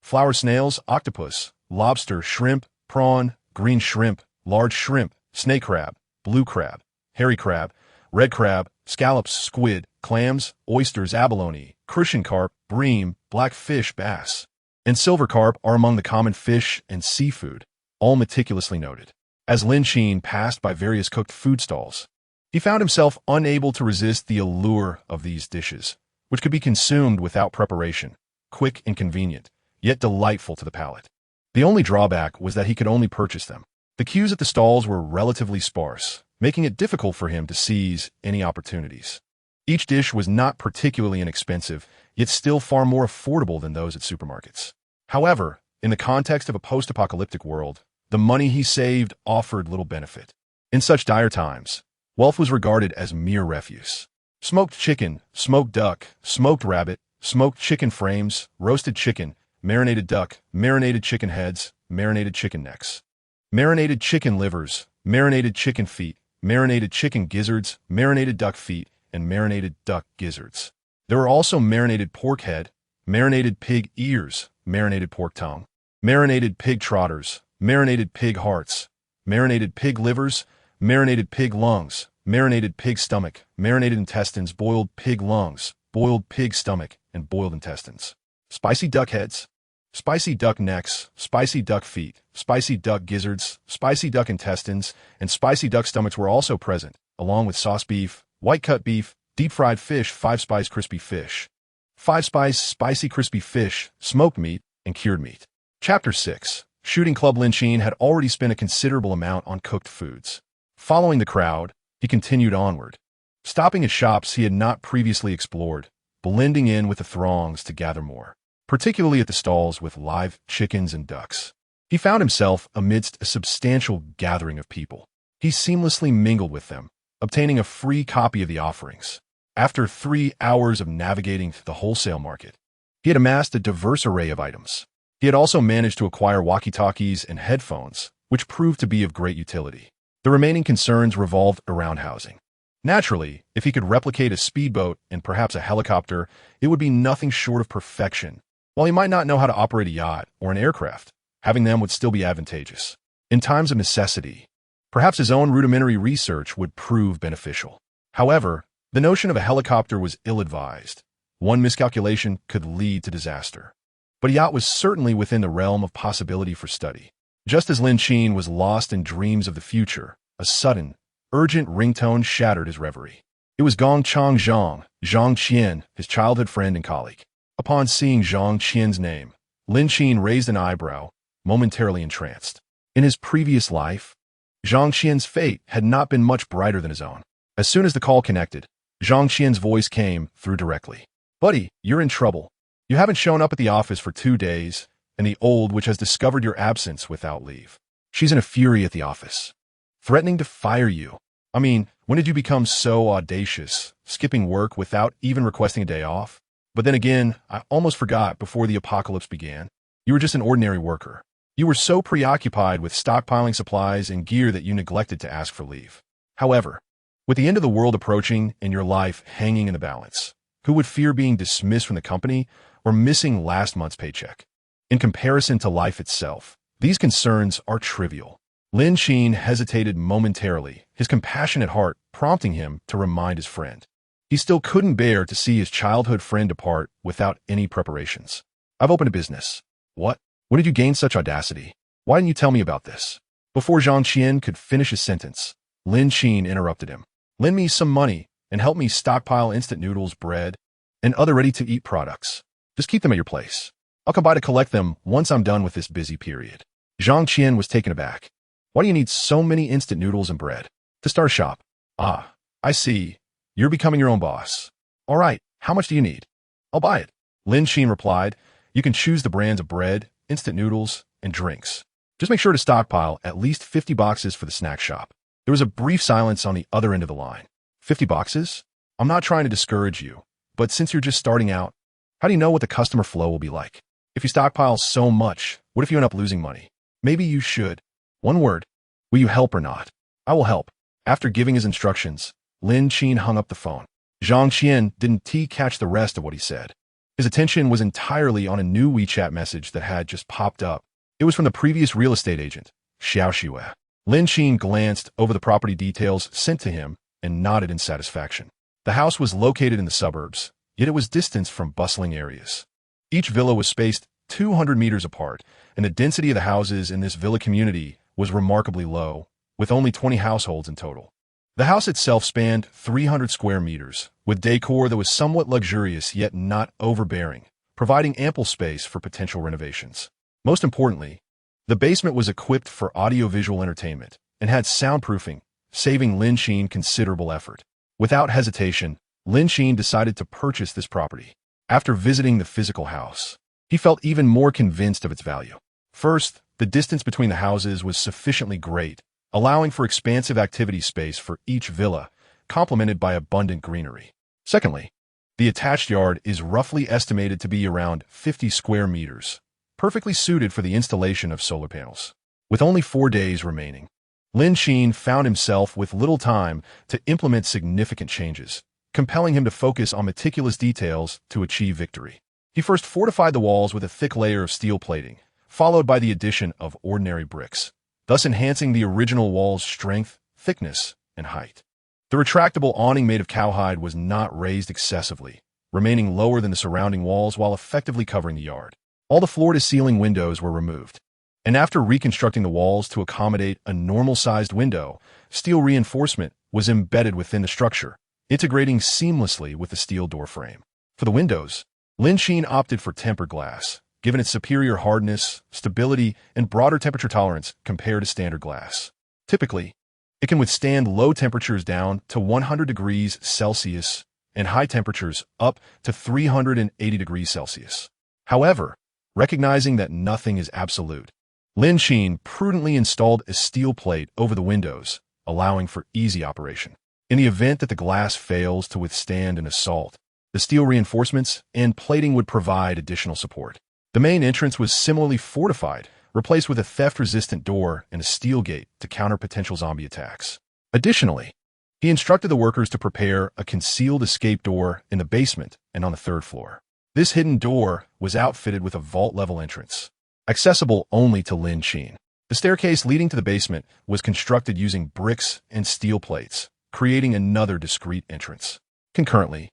flower snails, octopus, lobster, shrimp, prawn, green shrimp, large shrimp, snake crab, blue crab, hairy crab, red crab, scallops, squid, clams, oysters, abalone, crucian carp, bream, blackfish, bass, and silver carp are among the common fish and seafood, all meticulously noted. As Lin Qin passed by various cooked food stalls, he found himself unable to resist the allure of these dishes, which could be consumed without preparation, quick and convenient, yet delightful to the palate. The only drawback was that he could only purchase them. The queues at the stalls were relatively sparse, making it difficult for him to seize any opportunities. Each dish was not particularly inexpensive, yet still far more affordable than those at supermarkets. However, in the context of a post-apocalyptic world, the money he saved offered little benefit. In such dire times, wealth was regarded as mere refuse. Smoked chicken, smoked duck, smoked rabbit, smoked chicken frames, roasted chicken, marinated duck, marinated chicken heads, marinated chicken necks, marinated chicken livers, marinated chicken feet, marinated chicken gizzards, marinated duck feet, and marinated duck gizzards. There were also marinated pork head, marinated pig ears, marinated pork tongue, marinated pig trotters, marinated pig hearts, marinated pig livers, marinated pig lungs, marinated pig stomach, marinated intestines, boiled pig lungs, boiled pig stomach, and boiled intestines. Spicy duck heads, spicy duck necks, spicy duck feet, spicy duck gizzards, spicy duck intestines, and spicy duck stomachs were also present, along with sauce beef, white-cut beef, deep-fried fish, five-spice crispy fish, five-spice spicy crispy fish, smoked meat, and cured meat. Chapter 6. Shooting Club. Lin Qin had already spent a considerable amount on cooked foods. Following the crowd, he continued onward, stopping at shops he had not previously explored, blending in with the throngs to gather more, particularly at the stalls with live chickens and ducks. He found himself amidst a substantial gathering of people. He seamlessly mingled with them, obtaining a free copy of the offerings. After 3 hours of navigating the wholesale market, he had amassed a diverse array of items. He had also managed to acquire walkie-talkies and headphones, which proved to be of great utility. The remaining concerns revolved around housing. Naturally, if he could replicate a speedboat and perhaps a helicopter, it would be nothing short of perfection. While he might not know how to operate a yacht or an aircraft, having them would still be advantageous. In times of necessity, perhaps his own rudimentary research would prove beneficial. However, the notion of a helicopter was ill-advised. One miscalculation could lead to disaster. But a yacht was certainly within the realm of possibility for study. Just as Lin Qin was lost in dreams of the future, a sudden, urgent ringtone shattered his reverie. It was Gong Chang Zhang Qian, his childhood friend and colleague. Upon seeing Zhang Qian's name, Lin Qin raised an eyebrow, momentarily entranced. In his previous life, Zhang Qian's fate had not been much brighter than his own. As soon as the call connected, Zhang Qian's voice came through directly. "Buddy, you're in trouble. You haven't shown up at the office for 2 days, and the old witch has discovered your absence without leave. She's in a fury at the office, threatening to fire you. I mean, when did you become so audacious, skipping work without even requesting a day off? But then again, I almost forgot before the apocalypse began. You were just an ordinary worker. You were so preoccupied with stockpiling supplies and gear that you neglected to ask for leave. However, with the end of the world approaching and your life hanging in the balance, who would fear being dismissed from the company or missing last month's paycheck. In comparison to life itself, these concerns are trivial. Lin Qin hesitated momentarily, his compassionate heart prompting him to remind his friend. He still couldn't bear to see his childhood friend depart without any preparations. I've opened a business. What? When did you gain such audacity? Why didn't you tell me about this? Before Zhang Qian could finish his sentence, Lin Qin interrupted him. Lend me some money and help me stockpile instant noodles, bread, and other ready-to-eat products. Just keep them at your place. I'll come by to collect them once I'm done with this busy period. Zhang Qian was taken aback. Why do you need so many instant noodles and bread? To start a shop. Ah, I see. You're becoming your own boss. All right, how much do you need? I'll buy it. Lin Qin replied. You can choose the brands of bread, instant noodles, and drinks. Just make sure to stockpile at least 50 boxes for the snack shop. There was a brief silence on the other end of the line. 50 boxes? I'm not trying to discourage you, but since you're just starting out, how do you know what the customer flow will be like? If you stockpile so much, what if you end up losing money? Maybe you should. One word. Will you help or not? I will help. After giving his instructions, Lin Qin hung up the phone. Zhang Qian didn't catch the rest of what he said. His attention was entirely on a new WeChat message that had just popped up. It was from the previous real estate agent, Xiao Xue. Lin Qin glanced over the property details sent to him and nodded in satisfaction. The house was located in the suburbs, yet it was distant from bustling areas. Each villa was spaced 200 meters apart, and the density of the houses in this villa community was remarkably low, with only 20 households in total. The house itself spanned 300 square meters, with decor that was somewhat luxurious yet not overbearing, providing ample space for potential renovations. Most importantly, the basement was equipped for audiovisual entertainment and had soundproofing, saving Lin Qin considerable effort. Without hesitation, Lin Qin decided to purchase this property. After visiting the physical house, he felt even more convinced of its value. First, the distance between the houses was sufficiently great, allowing for expansive activity space for each villa, complemented by abundant greenery. Secondly, the attached yard is roughly estimated to be around 50 square meters, perfectly suited for the installation of solar panels. With only 4 days remaining, Lin Qin found himself with little time to implement significant changes, compelling him to focus on meticulous details to achieve victory. He first fortified the walls with a thick layer of steel plating, followed by the addition of ordinary bricks, thus enhancing the original wall's strength, thickness, and height. The retractable awning made of cowhide was not raised excessively, remaining lower than the surrounding walls while effectively covering the yard. All the floor-to-ceiling windows were removed, and after reconstructing the walls to accommodate a normal-sized window, steel reinforcement was embedded within the structure, integrating seamlessly with the steel door frame. For the windows, Lin Qin opted for tempered glass, given its superior hardness, stability, and broader temperature tolerance compared to standard glass. Typically, it can withstand low temperatures down to 100 degrees Celsius and high temperatures up to 380 degrees Celsius. However, recognizing that nothing is absolute, Lin Qin prudently installed a steel plate over the windows, allowing for easy operation. In the event that the glass fails to withstand an assault, the steel reinforcements and plating would provide additional support. The main entrance was similarly fortified, replaced with a theft-resistant door and a steel gate to counter potential zombie attacks. Additionally, he instructed the workers to prepare a concealed escape door in the basement and on the third floor. This hidden door was outfitted with a vault-level entrance, accessible only to Lin Qin. The staircase leading to the basement was constructed using bricks and steel plates, creating another discreet entrance. Concurrently,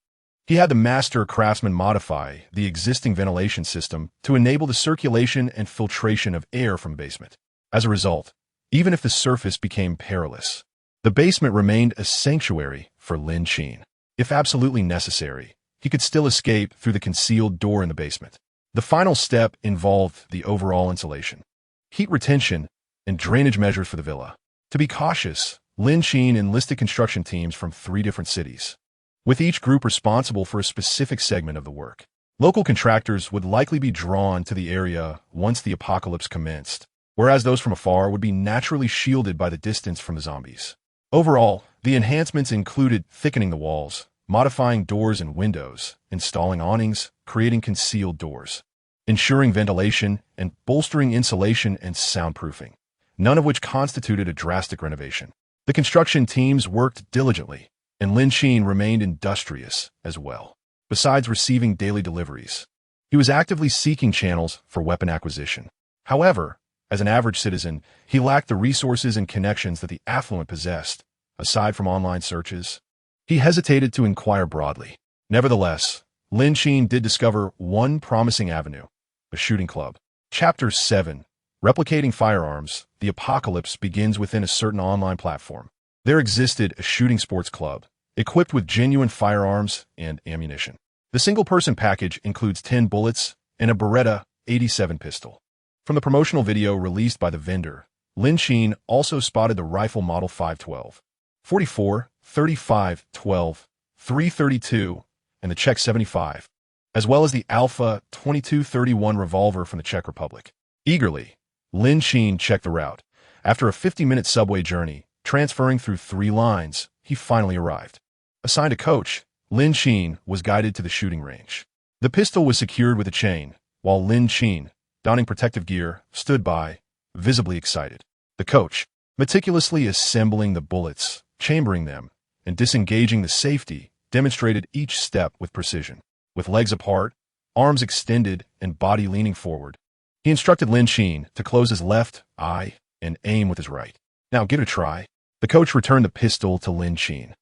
he had the master craftsman modify the existing ventilation system to enable the circulation and filtration of air from the basement. As a result, even if the surface became perilous, the basement remained a sanctuary for Lin Qin. If absolutely necessary, he could still escape through the concealed door in the basement. The final step involved the overall insulation, heat retention, and drainage measures for the villa. To be cautious, Lin Qin enlisted construction teams from 3 different cities, with each group responsible for a specific segment of the work. Local contractors would likely be drawn to the area once the apocalypse commenced, whereas those from afar would be naturally shielded by the distance from the zombies. Overall, the enhancements included thickening the walls, modifying doors and windows, installing awnings, creating concealed doors, ensuring ventilation, and bolstering insulation and soundproofing, none of which constituted a drastic renovation. The construction teams worked diligently, and Lin Qin remained industrious as well. Besides receiving daily deliveries, He was actively seeking channels for weapon acquisition. However, as an average citizen, he lacked the resources and connections that the affluent possessed, aside from online searches. He hesitated to inquire broadly. Nevertheless, Lin Qin did discover one promising avenue: a shooting club. Chapter 7. Replicating Firearms. The apocalypse begins within a certain online platform. There existed a shooting sports club, equipped with genuine firearms and ammunition. The single-person package includes 10 bullets and a Beretta 87 pistol. From the promotional video released by the vendor, Lin Qin also spotted the rifle model 512, 44, 35, 12, 332, and the Czech 75, as well as the Alpha 2231 revolver from the Czech Republic. Eagerly, Lin Qin checked the route. After a 50-minute subway journey, transferring through 3 lines, he finally arrived. Assigned a coach, Lin Qin was guided to the shooting range. The pistol was secured with a chain, while Lin Qin, donning protective gear, stood by, visibly excited. The coach, meticulously assembling the bullets, chambering them, and disengaging the safety, demonstrated each step with precision. With legs apart, arms extended, and body leaning forward, he instructed Lin Qin to close his left eye and aim with his right. "Now give it a try." The coach returned the pistol to Lin Qin,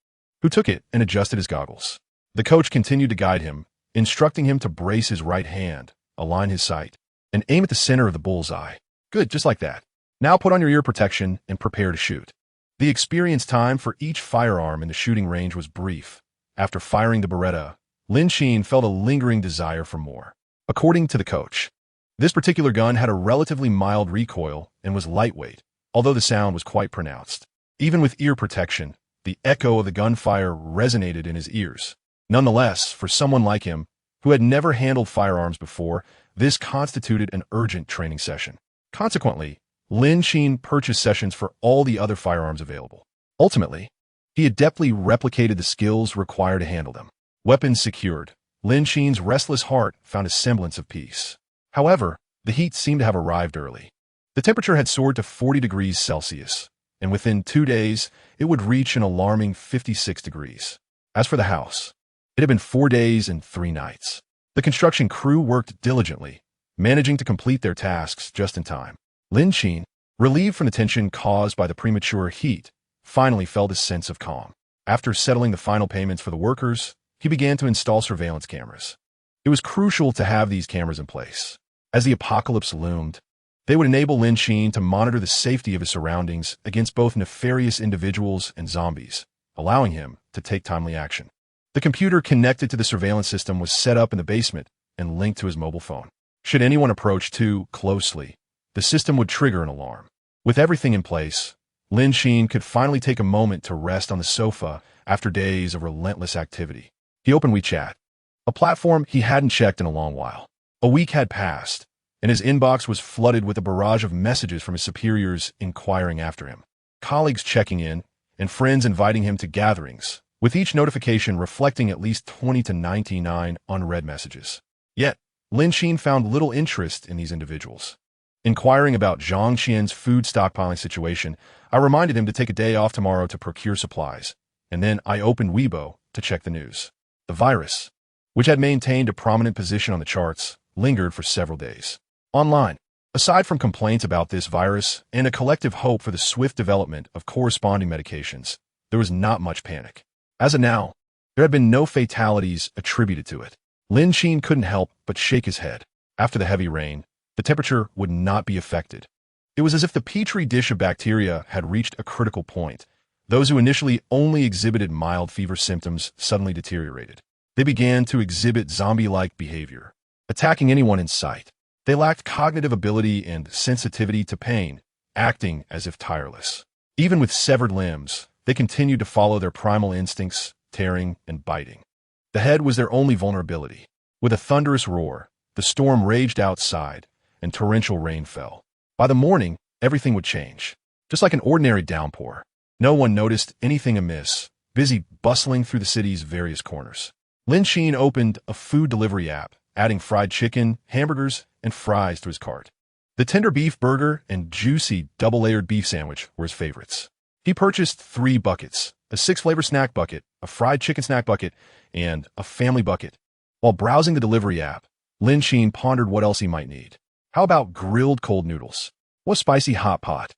who took it and adjusted his goggles. The coach continued to guide him, instructing him to brace his right hand, align his sight, and aim at the center of the bullseye. "Good, just like that. Now put on your ear protection and prepare to shoot." The experience time for each firearm in the shooting range was brief. After firing the Beretta, Lin Qin felt a lingering desire for more. According to the coach, this particular gun had a relatively mild recoil and was lightweight, although the sound was quite pronounced. Even with ear protection, the echo of the gunfire resonated in his ears. Nonetheless, for someone like him, who had never handled firearms before, this constituted an urgent training session. Consequently, Lin Qin purchased sessions for all the other firearms available. Ultimately, he adeptly replicated the skills required to handle them. Weapons secured, Lin Qin's restless heart found a semblance of peace. However, the heat seemed to have arrived early. The temperature had soared to 40 degrees Celsius, and within 2 days, it would reach an alarming 56 degrees. As for the house, it had been 4 days and 3 nights. The construction crew worked diligently, managing to complete their tasks just in time. Lin Qin, relieved from the tension caused by the premature heat, finally felt a sense of calm. After settling the final payments for the workers, he began to install surveillance cameras. It was crucial to have these cameras in place. As the apocalypse loomed, they would enable Lin Qin to monitor the safety of his surroundings against both nefarious individuals and zombies, allowing him to take timely action. The computer connected to the surveillance system was set up in the basement and linked to his mobile phone. Should anyone approach too closely, the system would trigger an alarm. With everything in place, Lin Qin could finally take a moment to rest on the sofa after days of relentless activity. He opened WeChat, a platform he hadn't checked in a long while. A week had passed, and his inbox was flooded with a barrage of messages from his superiors inquiring after him, colleagues checking in, and friends inviting him to gatherings, with each notification reflecting at least 20 to 99 unread messages. Yet, Lin Qin found little interest in these individuals. Inquiring about Zhang Qian's food stockpiling situation, I reminded him to take a day off tomorrow to procure supplies, and then I opened Weibo to check the news. The virus, which had maintained a prominent position on the charts, lingered for several days. Online, aside from complaints about this virus and a collective hope for the swift development of corresponding medications, there was not much panic. As of now, there had been no fatalities attributed to it. Lin Qin couldn't help but shake his head. After the heavy rain, the temperature would not be affected. It was as if the petri dish of bacteria had reached a critical point. Those who initially only exhibited mild fever symptoms suddenly deteriorated. They began to exhibit zombie-like behavior, attacking anyone in sight. They lacked cognitive ability and sensitivity to pain, acting as if tireless. Even with severed limbs, they continued to follow their primal instincts, tearing and biting. The head was their only vulnerability. With a thunderous roar, the storm raged outside, and torrential rain fell. By the morning, everything would change. Just like an ordinary downpour, no one noticed anything amiss, busy bustling through the city's various corners. Lin Qin opened a food delivery app, adding fried chicken, hamburgers, and fries to his cart. The tender beef burger and juicy double-layered beef sandwich were his favorites. He purchased 3 buckets, a 6-flavor snack bucket, a fried chicken snack bucket, and a family bucket. While browsing the delivery app, Lin Qin pondered what else he might need. How about grilled cold noodles? What spicy hot pot?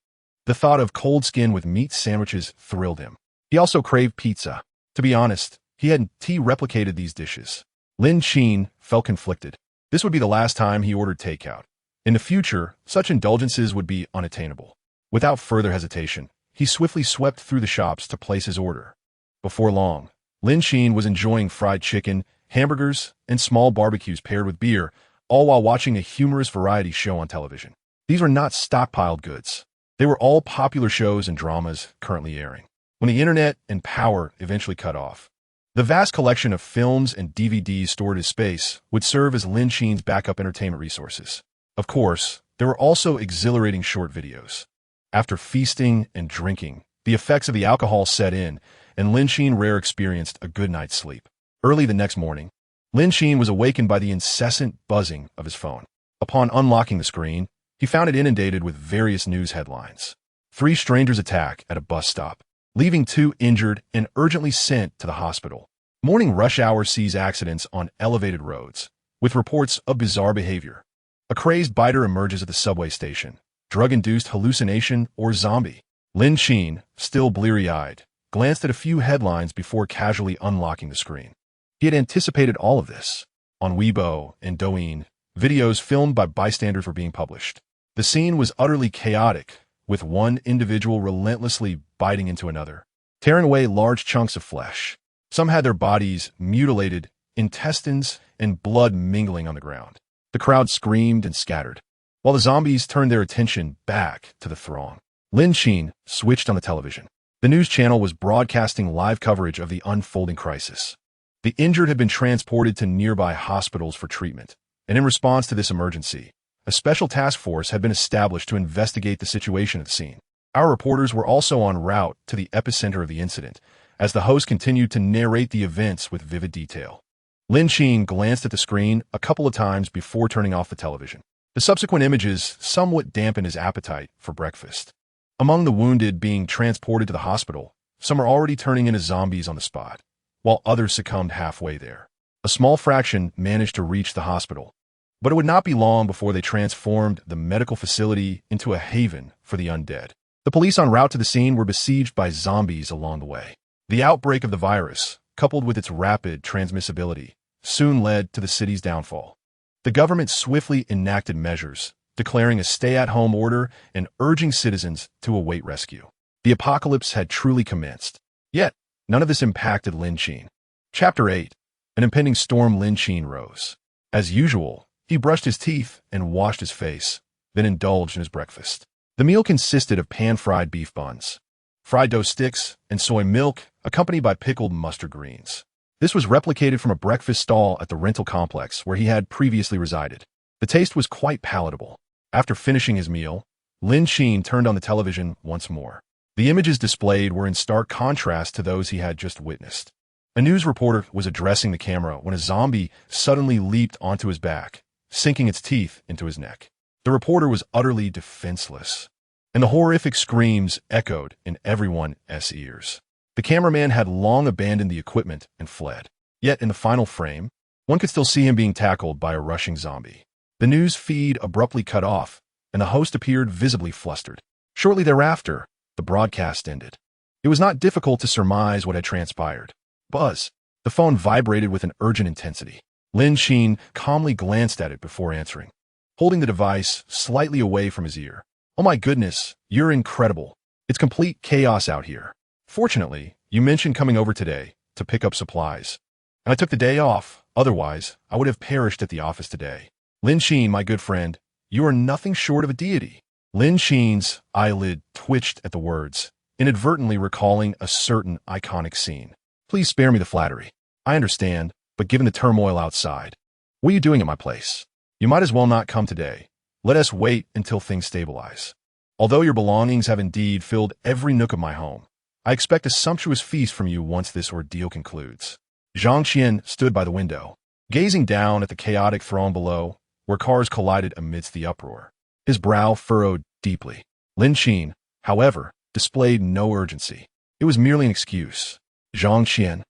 The thought of cold skin with meat sandwiches thrilled him. He also craved pizza. To be honest, he hadn't replicated these dishes. Lin Qin felt conflicted. This would be the last time he ordered takeout. In the future, such indulgences would be unattainable. Without further hesitation, he swiftly swept through the shops to place his order. Before long, Lin Qin was enjoying fried chicken, hamburgers, and small barbecues paired with beer, all while watching a humorous variety show on television. These were not stockpiled goods. They were all popular shows and dramas currently airing. When the internet and power eventually cut off, the vast collection of films and DVDs stored as space would serve as Lin Qin's backup entertainment resources. Of course, there were also exhilarating short videos. After feasting and drinking, the effects of the alcohol set in, and Lin Qin rare experienced a good night's sleep. Early the next morning, Lin Qin was awakened by the incessant buzzing of his phone. Upon unlocking the screen, he found it inundated with various news headlines. 3 strangers attack at a bus stop, leaving 2 injured and urgently sent to the hospital. Morning rush hour sees accidents on elevated roads, with reports of bizarre behavior. A crazed biter emerges at the subway station. Drug-induced hallucination or zombie. Lin Qin, still bleary-eyed, glanced at a few headlines before casually unlocking the screen. He had anticipated all of this. On Weibo and Douyin, videos filmed by bystanders were being published. The scene was utterly chaotic, with one individual relentlessly biting into another, tearing away large chunks of flesh. Some had their bodies mutilated, intestines and blood mingling on the ground. The crowd screamed and scattered, while the zombies turned their attention back to the throng. Lin Qin switched on the television. The news channel was broadcasting live coverage of the unfolding crisis. The injured had been transported to nearby hospitals for treatment, and in response to this emergency, a special task force had been established to investigate the situation at the scene. Our reporters were also en route to the epicenter of the incident, as the host continued to narrate the events with vivid detail. Lin Qin glanced at the screen a couple of times before turning off the television. The subsequent images somewhat dampened his appetite for breakfast. Among the wounded being transported to the hospital, some are already turning into zombies on the spot, while others succumbed halfway there. A small fraction managed to reach the hospital, but it would not be long before they transformed the medical facility into a haven for the undead. The police en route to the scene were besieged by zombies along the way. The outbreak of the virus, coupled with its rapid transmissibility, soon led to the city's downfall. The government swiftly enacted measures, declaring a stay-at-home order and urging citizens to await rescue. The apocalypse had truly commenced. Yet, none of this impacted Lin Qin. Chapter 8. An impending storm. Lin Qin rose. As usual, he brushed his teeth and washed his face, then indulged in his breakfast. The meal consisted of pan-fried beef buns, fried dough sticks, and soy milk, accompanied by pickled mustard greens. This was replicated from a breakfast stall at the rental complex where he had previously resided. The taste was quite palatable. After finishing his meal, Lin Qin turned on the television once more. The images displayed were in stark contrast to those he had just witnessed. A news reporter was addressing the camera when a zombie suddenly leaped onto his back, sinking its teeth into his neck. The reporter was utterly defenseless, and the horrific screams echoed in everyone's ears. The cameraman had long abandoned the equipment and fled. Yet in the final frame, one could still see him being tackled by a rushing zombie. The news feed abruptly cut off, and the host appeared visibly flustered. Shortly thereafter, the broadcast ended. It was not difficult to surmise what had transpired. Buzz. The phone vibrated with an urgent intensity. Lin Qin calmly glanced at it before answering, holding the device slightly away from his ear. "Oh my goodness, you're incredible. It's complete chaos out here. Fortunately, you mentioned coming over today to pick up supplies, and I took the day off. Otherwise, I would have perished at the office today. Lin Qin, my good friend, you are nothing short of a deity." Lin Qin's eyelid twitched at the words, inadvertently recalling a certain iconic scene. "Please spare me the flattery. I understand, but given the turmoil outside, what are you doing at my place? You might as well not come today. Let us wait until things stabilize. Although your belongings have indeed filled every nook of my home, I expect a sumptuous feast from you once this ordeal concludes." Zhang Qian stood by the window, gazing down at the chaotic throng below, where cars collided amidst the uproar. His brow furrowed deeply. Lin Qin, however, displayed no urgency. It was merely an excuse. "Zhang Qian,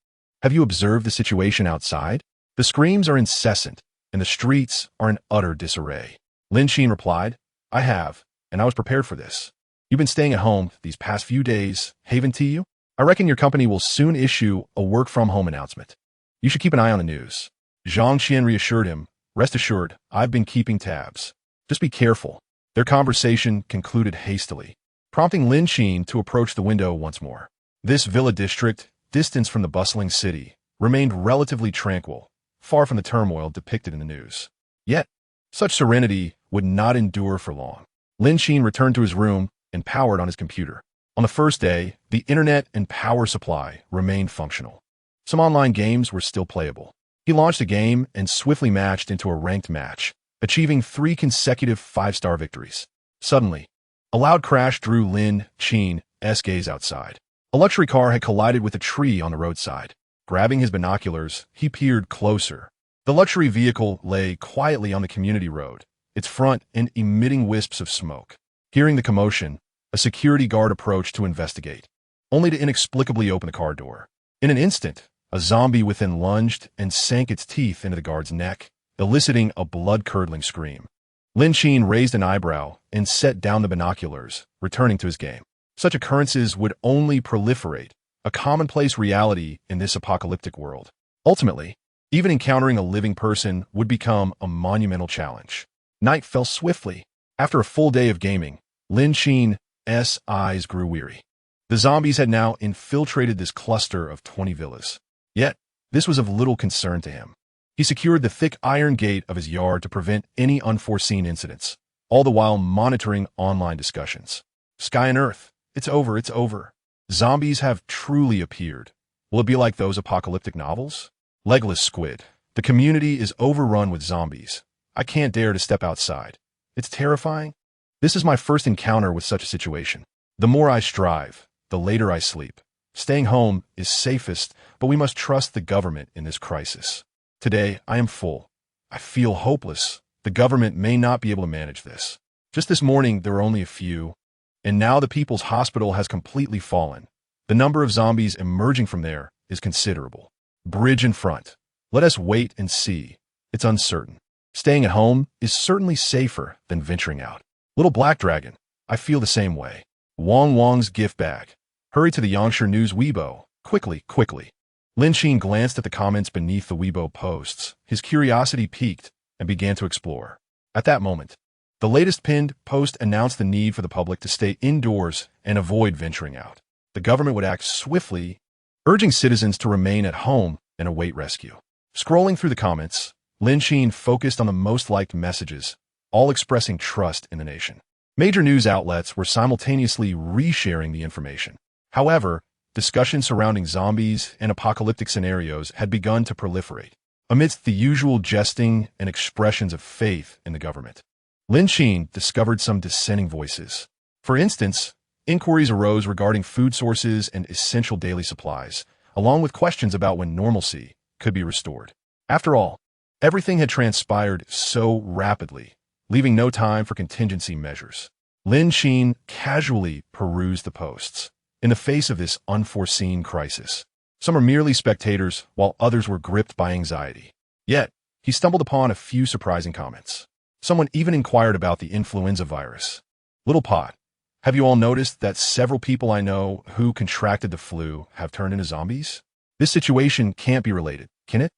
have you observed the situation outside? The screams are incessant, and the streets are in utter disarray. Lin Qin replied, I have, and I was prepared for this. You've been staying at home these past few days, haven to you? I reckon your company will soon issue a work-from-home announcement. You should keep an eye on the news. Zhang Qian reassured him, rest assured, I've been keeping tabs. Just be careful. Their conversation concluded hastily, prompting Lin Qin to approach the window once more. This villa district, distanced from the bustling city, remained relatively tranquil, far from the turmoil depicted in the news. Yet, such serenity would not endure for long. Lin Qin returned to his room and powered on his computer. On the first day, the internet and power supply remained functional. Some online games were still playable. He launched a game and swiftly matched into a ranked match, achieving 3 consecutive 5-star victories. Suddenly, a loud crash drew Lin Qin's gaze outside. A luxury car had collided with a tree on the roadside. Grabbing his binoculars, he peered closer. The luxury vehicle lay quietly on the community road, its front end emitting wisps of smoke. Hearing the commotion, a security guard approached to investigate, only to inexplicably open the car door. In an instant, a zombie within lunged and sank its teeth into the guard's neck, eliciting a blood-curdling scream. Lin Qin raised an eyebrow and set down the binoculars, returning to his game. Such occurrences would only proliferate, a commonplace reality in this apocalyptic world. Ultimately, even encountering a living person would become a monumental challenge. Night fell swiftly. After a full day of gaming, Lin Qin's eyes grew weary. The zombies had now infiltrated this cluster of 20 villas. Yet, this was of little concern to him. He secured the thick iron gate of his yard to prevent any unforeseen incidents, all the while monitoring online discussions. Sky and Earth, it's over, it's over. Zombies have truly appeared. Will it be like those apocalyptic novels? Legless squid. The community is overrun with zombies. I can't dare to step outside. It's terrifying. This is my first encounter with such a situation. The more I strive, the later I sleep. Staying home is safest, but we must trust the government in this crisis. Today, I am full. I feel hopeless. The government may not be able to manage this. Just this morning, there were only a few, and now the People's Hospital has completely fallen. The number of zombies emerging from there is considerable. Bridge in front. Let us wait and see. It's uncertain. Staying at home is certainly safer than venturing out. Little Black Dragon, I feel the same way. Wong Wong's gift bag. Hurry to the Yangshi News Weibo. Quickly, quickly. Lin Qin glanced at the comments beneath the Weibo posts. His curiosity piqued and began to explore. At that moment, the latest pinned post announced the need for the public to stay indoors and avoid venturing out. The government would act swiftly, urging citizens to remain at home and await rescue. Scrolling through the comments, Lin Qin focused on the most liked messages, all expressing trust in the nation. Major news outlets were simultaneously resharing the information. However, discussions surrounding zombies and apocalyptic scenarios had begun to proliferate, amidst the usual jesting and expressions of faith in the government. Lin Qin discovered some dissenting voices. For instance, inquiries arose regarding food sources and essential daily supplies, along with questions about when normalcy could be restored. After all, everything had transpired so rapidly, leaving no time for contingency measures. Lin Qin casually perused the posts. In the face of this unforeseen crisis, some are merely spectators, while others were gripped by anxiety. Yet, he stumbled upon a few surprising comments. Someone even inquired about the influenza virus. Little Pot, have you all noticed that several people I know who contracted the flu have turned into zombies? This situation can't be related, can it?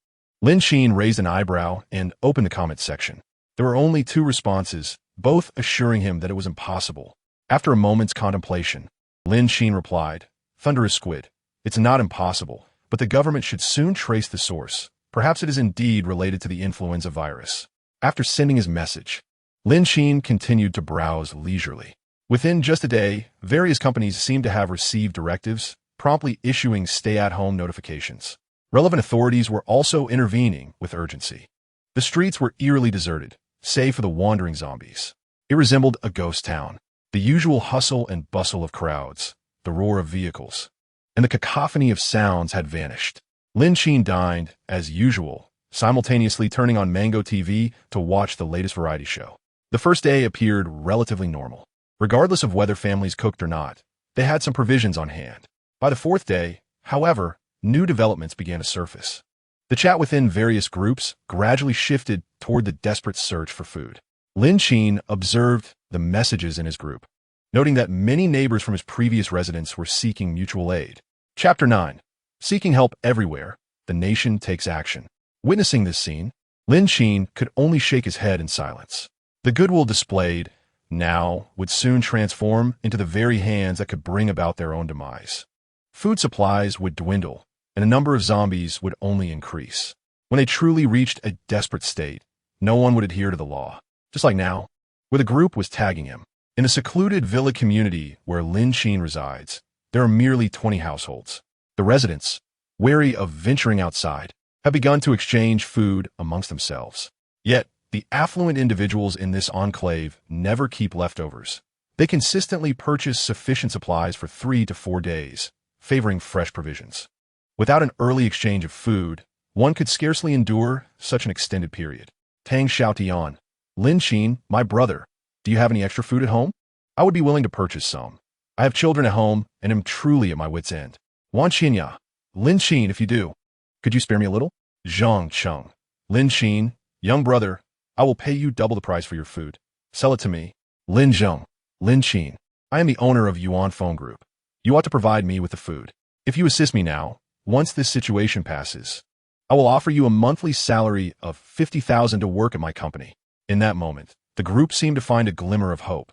Lin Qin raised an eyebrow and opened the comment section. There were only 2 responses, both assuring him that it was impossible. After a moment's contemplation, Lin Qin replied, Thunderous Squid, it's not impossible, but the government should soon trace the source. Perhaps it is indeed related to the influenza virus. After sending his message, Lin Qin continued to browse leisurely. Within just a day, various companies seemed to have received directives, promptly issuing stay-at-home notifications. Relevant authorities were also intervening with urgency. The streets were eerily deserted, save for the wandering zombies. It resembled a ghost town. The usual hustle and bustle of crowds, the roar of vehicles, and the cacophony of sounds had vanished. Lin Qin dined, as usual, simultaneously turning on Mango TV to watch the latest variety show. The first day appeared relatively normal. Regardless of whether families cooked or not, they had some provisions on hand. By the 4th day, however, new developments began to surface. The chat within various groups gradually shifted toward the desperate search for food. Lin Qin observed the messages in his group, noting that many neighbors from his previous residence were seeking mutual aid. Chapter 9. Seeking help everywhere, the nation takes action. Witnessing this scene, Lin Qin could only shake his head in silence. The goodwill displayed now would soon transform into the very hands that could bring about their own demise. Food supplies would dwindle, and the number of zombies would only increase. When they truly reached a desperate state, no one would adhere to the law. Just like now, where the group was tagging him. In a secluded villa community where Lin Qin resides, there are merely 20 households. The residents, wary of venturing outside, have begun to exchange food amongst themselves. Yet, the affluent individuals in this enclave never keep leftovers. They consistently purchase sufficient supplies for 3 to 4 days, favoring fresh provisions. Without an early exchange of food, one could scarcely endure such an extended period. Tang Xiaotian, Lin Qin, my brother, do you have any extra food at home? I would be willing to purchase some. I have children at home and am truly at my wit's end. Wan Qinya, Lin Qin, if you do, could you spare me a little? Zhang Cheng, Lin Qin, young brother, I will pay you double the price for your food. Sell it to me. Lin Zheng, Lin Qin, I am the owner of Yuan Phone Group. You ought to provide me with the food. If you assist me now, once this situation passes, I will offer you a monthly salary of 50,000 to work at my company. In that moment, the group seemed to find a glimmer of hope.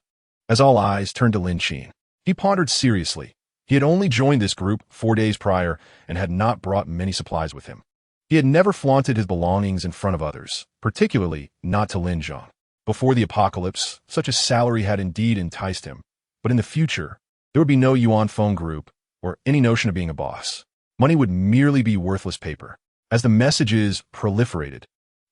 As all eyes turned to Lin Qin, he pondered seriously. He had only joined this group 4 days prior and had not brought many supplies with him. He had never flaunted his belongings in front of others, particularly not to Lin Zhang. Before the apocalypse, such a salary had indeed enticed him, but in the future, there would be no Yuan Phone Group or any notion of being a boss. Money would merely be worthless paper. As the messages proliferated,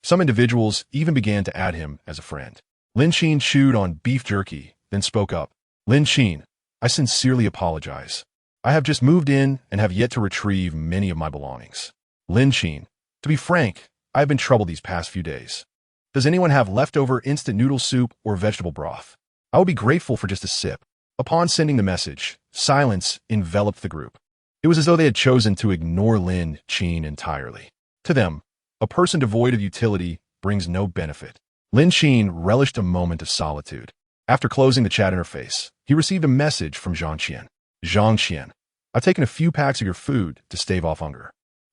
some individuals even began to add him as a friend. Lin Qin chewed on beef jerky, then spoke up. Lin Qin, I sincerely apologize. I have just moved in and have yet to retrieve many of my belongings. Lin Qin, to be frank, I have been troubled these past few days. Does anyone have leftover instant noodle soup or vegetable broth? I would be grateful for just a sip. Upon sending the message, silence enveloped the group. It was as though they had chosen to ignore Lin Qin entirely. To them, a person devoid of utility brings no benefit. Lin Qin relished a moment of solitude. After closing the chat interface, he received a message from Zhang Qian. Zhang Qian, I've taken a few packs of your food to stave off hunger.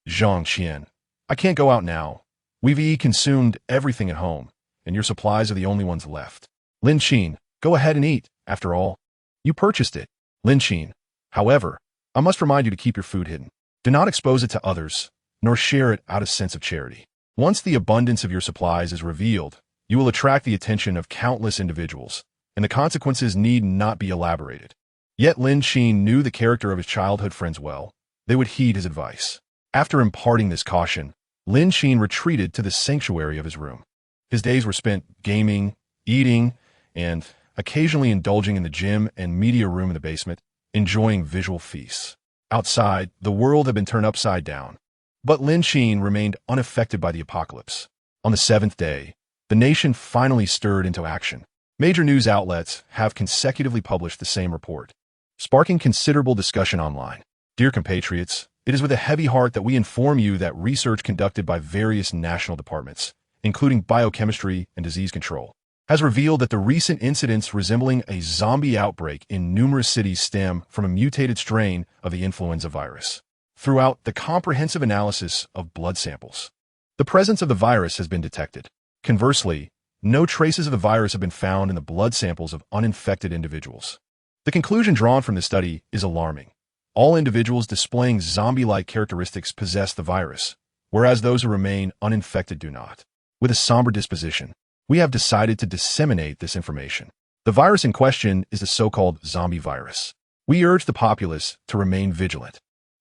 Zhang Qian, I can't go out now. We've consumed everything at home, and your supplies are the only ones left. Lin Qin, go ahead and eat. After all, you purchased it. Lin Qin, however, I must remind you to keep your food hidden. Do not expose it to others, nor share it out of sense of charity. Once the abundance of your supplies is revealed, you will attract the attention of countless individuals, and the consequences need not be elaborated. Yet Lin Qin knew the character of his childhood friends well. They would heed his advice. After imparting this caution, Lin Qin retreated to the sanctuary of his room. His days were spent gaming, eating, and occasionally indulging in the gym and media room in the basement, enjoying visual feasts. Outside, the world had been turned upside down, but Lin Qin remained unaffected by the apocalypse. On the 7th day, the nation finally stirred into action. Major news outlets have consecutively published the same report, sparking considerable discussion online. Dear compatriots, it is with a heavy heart that we inform you that research conducted by various national departments, including biochemistry and disease control, has revealed that the recent incidents resembling a zombie outbreak in numerous cities stem from a mutated strain of the influenza virus. Throughout the comprehensive analysis of blood samples, the presence of the virus has been detected. Conversely, no traces of the virus have been found in the blood samples of uninfected individuals. The conclusion drawn from this study is alarming. All individuals displaying zombie-like characteristics possess the virus, whereas those who remain uninfected do not. With a somber disposition, we have decided to disseminate this information. The virus in question is the so-called zombie virus. We urge the populace to remain vigilant.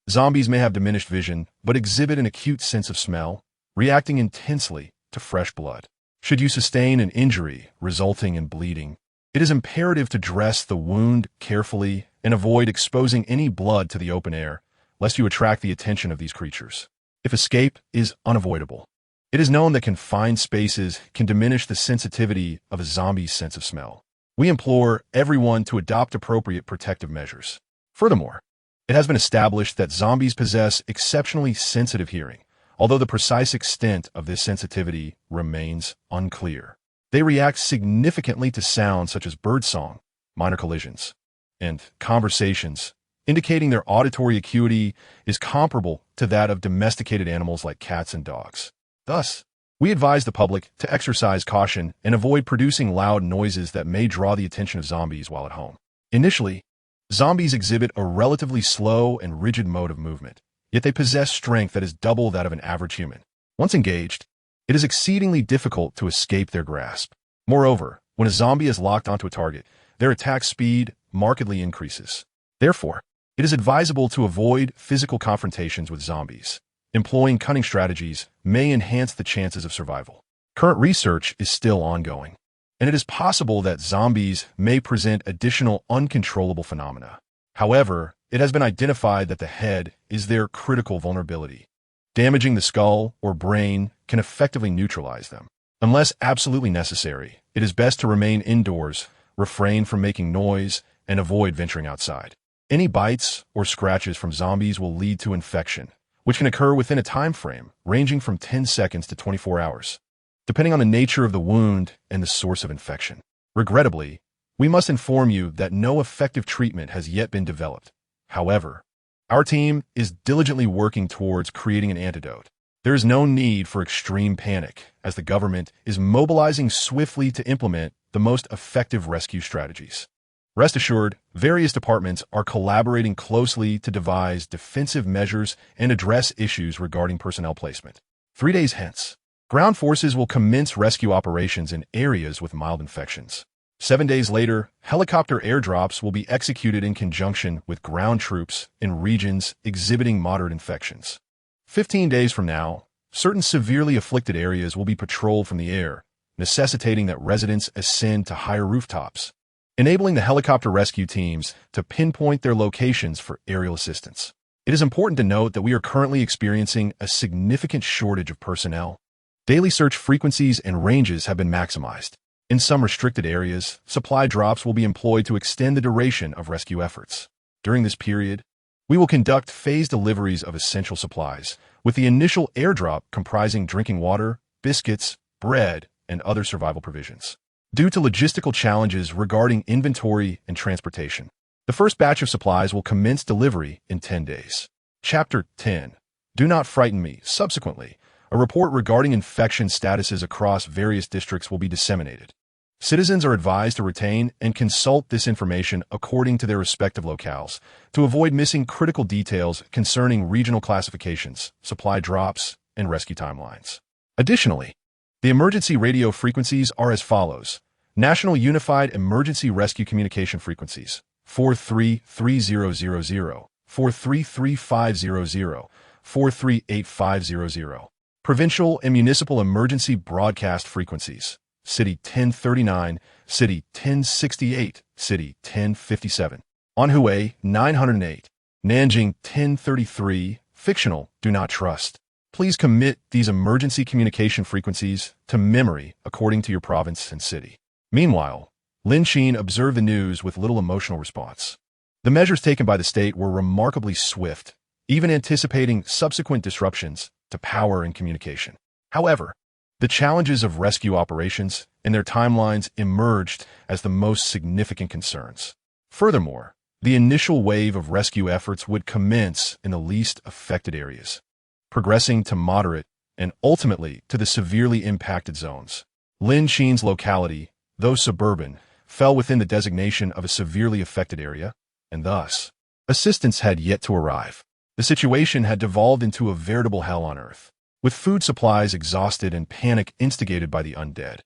Zombies may have diminished vision, but exhibit an acute sense of smell, reacting intensely to fresh blood. Should you sustain an injury resulting in bleeding, it is imperative to dress the wound carefully and avoid exposing any blood to the open air, lest you attract the attention of these creatures. If escape is unavoidable, it is known that confined spaces can diminish the sensitivity of a zombie's sense of smell. We implore everyone to adopt appropriate protective measures. Furthermore, it has been established that zombies possess exceptionally sensitive hearing, although the precise extent of this sensitivity remains unclear. They react significantly to sounds such as birdsong, minor collisions, and conversations, indicating their auditory acuity is comparable to that of domesticated animals like cats and dogs. Thus, we advise the public to exercise caution and avoid producing loud noises that may draw the attention of zombies while at home. Initially, zombies exhibit a relatively slow and rigid mode of movement, yet they possess strength that is double that of an average human. Once engaged, it is exceedingly difficult to escape their grasp. Moreover, when a zombie is locked onto a target, their attack speed markedly increases. Therefore, it is advisable to avoid physical confrontations with zombies. Employing cunning strategies may enhance the chances of survival. Current research is still ongoing, and it is possible that zombies may present additional uncontrollable phenomena. However, it has been identified that the head is their critical vulnerability. Damaging the skull or brain can effectively neutralize them. Unless absolutely necessary, it is best to remain indoors, refrain from making noise, and avoid venturing outside. Any bites or scratches from zombies will lead to infection, which can occur within a time frame ranging from 10 seconds to 24 hours, depending on the nature of the wound and the source of infection. Regrettably, we must inform you that no effective treatment has yet been developed. However, our team is diligently working towards creating an antidote. There is no need for extreme panic, as the government is mobilizing swiftly to implement the most effective rescue strategies. Rest assured, various departments are collaborating closely to devise defensive measures and address issues regarding personnel placement. 3 days hence, ground forces will commence rescue operations in areas with mild infections. 7 days later, helicopter airdrops will be executed in conjunction with ground troops in regions exhibiting moderate infections. 15 days from now, certain severely afflicted areas will be patrolled from the air, necessitating that residents ascend to higher rooftops, enabling the helicopter rescue teams to pinpoint their locations for aerial assistance. It is important to note that we are currently experiencing a significant shortage of personnel. Daily search frequencies and ranges have been maximized. In some restricted areas, supply drops will be employed to extend the duration of rescue efforts. During this period, we will conduct phased deliveries of essential supplies, with the initial airdrop comprising drinking water, biscuits, bread, and other survival provisions. Due to logistical challenges regarding inventory and transportation, the first batch of supplies will commence delivery in 10 days. Chapter 10. Do Not Frighten Me. Subsequently, a report regarding infection statuses across various districts will be disseminated. Citizens are advised to retain and consult this information according to their respective locales to avoid missing critical details concerning regional classifications, supply drops, and rescue timelines. Additionally, the emergency radio frequencies are as follows. National Unified Emergency Rescue Communication Frequencies 433000, 433500, 438500. Provincial and Municipal Emergency Broadcast Frequencies City 1039, City 1068, City 1057. Anhui 908, Nanjing 1033, Fictional, Do Not Trust. Please commit these emergency communication frequencies to memory according to your province and city. Meanwhile, Lin Qin observed the news with little emotional response. The measures taken by the state were remarkably swift, even anticipating subsequent disruptions to power and communication. However, the challenges of rescue operations and their timelines emerged as the most significant concerns. Furthermore, the initial wave of rescue efforts would commence in the least affected areas, progressing to moderate and ultimately to the severely impacted zones. Lin Qin's locality, though suburban, fell within the designation of a severely affected area, and thus, assistance had yet to arrive. The situation had devolved into a veritable hell on earth, with food supplies exhausted and panic instigated by the undead.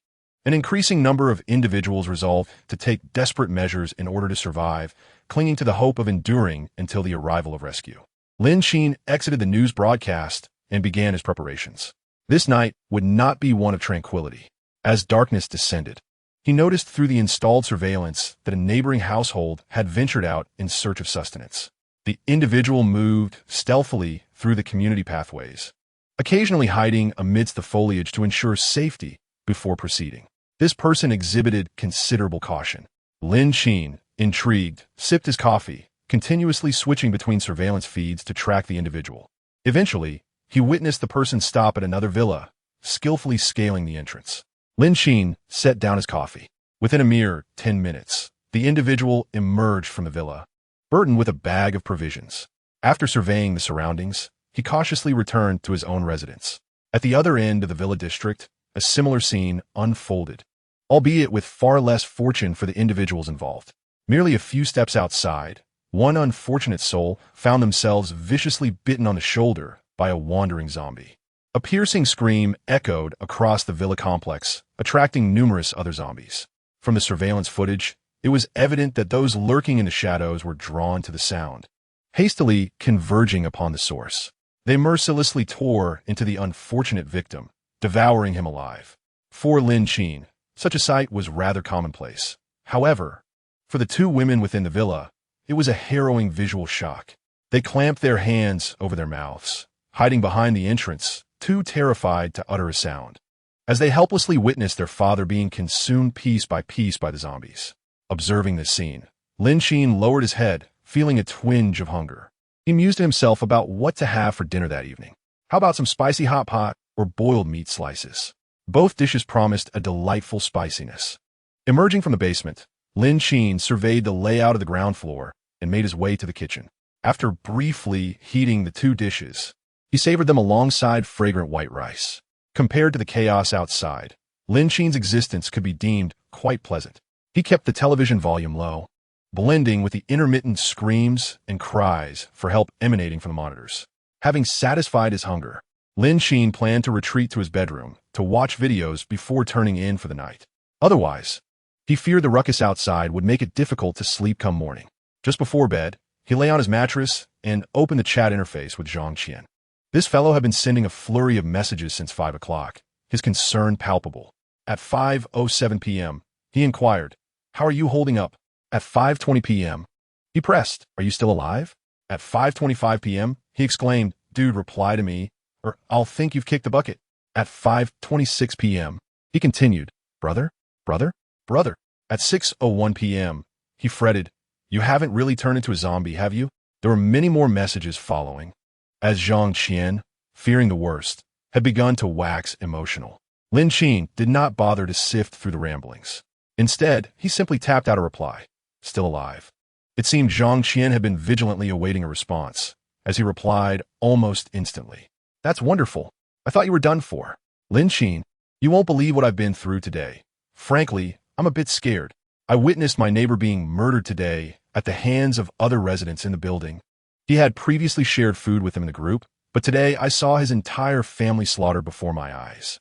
An increasing number of individuals resolved to take desperate measures in order to survive, clinging to the hope of enduring until the arrival of rescue. Lin Qin exited the news broadcast and began his preparations. This night would not be one of tranquility. As darkness descended, he noticed through the installed surveillance that a neighboring household had ventured out in search of sustenance. The individual moved stealthily through the community pathways, occasionally hiding amidst the foliage to ensure safety before proceeding. This person exhibited considerable caution. Lin Qin, intrigued, sipped his coffee, continuously switching between surveillance feeds to track the individual. Eventually, he witnessed the person stop at another villa, skillfully scaling the entrance. Lin Qin set down his coffee. Within a mere 10 minutes, the individual emerged from the villa, burdened with a bag of provisions. After surveying the surroundings, he cautiously returned to his own residence. At the other end of the villa district, a similar scene unfolded, albeit with far less fortune for the individuals involved. Merely a few steps outside, one unfortunate soul found themselves viciously bitten on the shoulder by a wandering zombie. A piercing scream echoed across the villa complex, attracting numerous other zombies. From the surveillance footage, it was evident that those lurking in the shadows were drawn to the sound, hastily converging upon the source. They mercilessly tore into the unfortunate victim, devouring him alive. For Lin Qin, such a sight was rather commonplace. However, for the two women within the villa, it was a harrowing visual shock. They clamped their hands over their mouths, hiding behind the entrance, too terrified to utter a sound, as they helplessly witnessed their father being consumed piece by the zombies. Observing this scene, Lin Qin lowered his head, feeling a twinge of hunger. He mused to himself about what to have for dinner that evening. How about some spicy hot pot or boiled meat slices? Both dishes promised a delightful spiciness. Emerging from the basement, Lin Qin surveyed the layout of the ground floor and made his way to the kitchen. After briefly heating the two dishes, he savored them alongside fragrant white rice. Compared to the chaos outside, Lin Qin's existence could be deemed quite pleasant. He kept the television volume low, blending with the intermittent screams and cries for help emanating from the monitors. Having satisfied his hunger, Lin Qin planned to retreat to his bedroom to watch videos before turning in for the night. Otherwise, he feared the ruckus outside would make it difficult to sleep come morning. Just before bed, he lay on his mattress and opened the chat interface with Zhang Qian. This fellow had been sending a flurry of messages since 5 o'clock, his concern palpable. At 5:07 p.m., he inquired, "How are you holding up?" At 5:20 p.m., he pressed, "Are you still alive?" At 5:25 p.m., he exclaimed, "Dude, reply to me, or I'll think you've kicked the bucket." At 5:26 p.m., he continued, "Brother? Brother? Brother?" At 6:01 p.m., he fretted, "You haven't really turned into a zombie, have you?" There were many more messages following, as Zhang Qian, fearing the worst, had begun to wax emotional. Lin Qin did not bother to sift through the ramblings. Instead, he simply tapped out a reply, "Still alive." It seemed Zhang Qian had been vigilantly awaiting a response, as he replied almost instantly, "That's wonderful. I thought you were done for." "Lin Qin, you won't believe what I've been through today. Frankly, I'm a bit scared. I witnessed my neighbor being murdered today at the hands of other residents in the building. He had previously shared food with him in the group, but today I saw his entire family slaughtered before my eyes."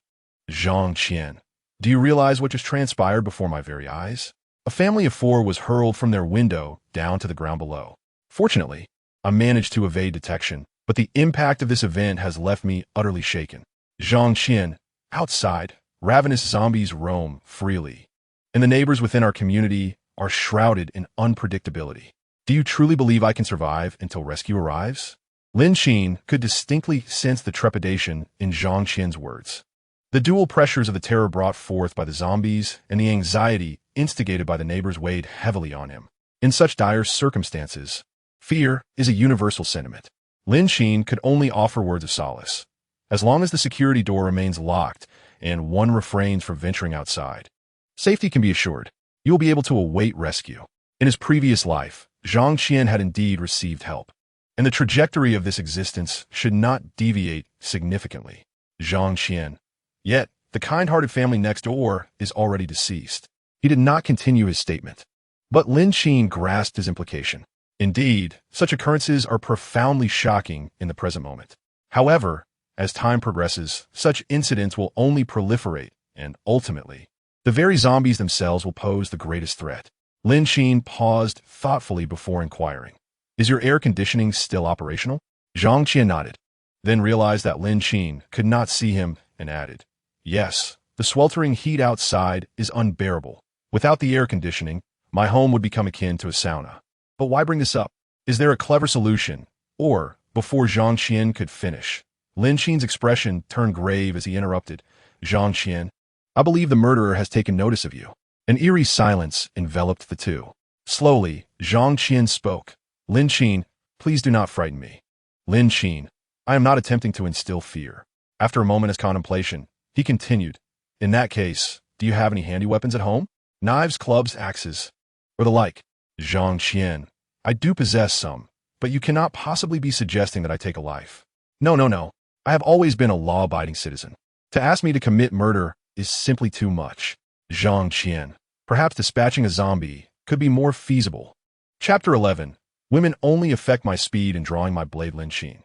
Zhang Qian, do you realize what just transpired before my very eyes? A family of 4 was hurled from their window down to the ground below. Fortunately, I managed to evade detection, but the impact of this event has left me utterly shaken. Zhang Qian, outside, ravenous zombies roam freely, and the neighbors within our community are shrouded in unpredictability. Do you truly believe I can survive until rescue arrives? Lin Qin could distinctly sense the trepidation in Zhang Qian's words. The dual pressures of the terror brought forth by the zombies and the anxiety instigated by the neighbors weighed heavily on him. In such dire circumstances, fear is a universal sentiment. Lin Qin could only offer words of solace. As long as the security door remains locked and one refrains from venturing outside, safety can be assured. You will be able to await rescue. In his previous life, Zhang Qian had indeed received help, and the trajectory of this existence should not deviate significantly. Zhang Qian. Yet, the kind-hearted family next door is already deceased. He did not continue his statement, but Lin Qin grasped his implication. Indeed, such occurrences are profoundly shocking in the present moment. However, as time progresses, such incidents will only proliferate, and ultimately, the very zombies themselves will pose the greatest threat. Lin Qin paused thoughtfully before inquiring, "Is your air conditioning still operational?" Zhang Qian nodded, then realized that Lin Qin could not see him and added, "Yes, the sweltering heat outside is unbearable. Without the air conditioning, my home would become akin to a sauna." But why bring this up? Is there a clever solution? Or, before Zhang Qian could finish, Lin Qin's expression turned grave as he interrupted, "Zhang Qian, I believe the murderer has taken notice of you." An eerie silence enveloped the two. Slowly, Zhang Qian spoke, "Lin Qin, please do not frighten me." "Lin Qin, I am not attempting to instill fear. After a moment of contemplation, he continued, in that case, do you have any handy weapons at home? Knives, clubs, axes, or the like? Zhang Qian, I do possess some, but you cannot possibly be suggesting that I take a life. No, no, no. I have always been a law-abiding citizen. To ask me to commit murder is simply too much. Zhang Qian, perhaps dispatching a zombie could be more feasible. Chapter 11. Women only affect my speed in drawing my blade. Lin Qin.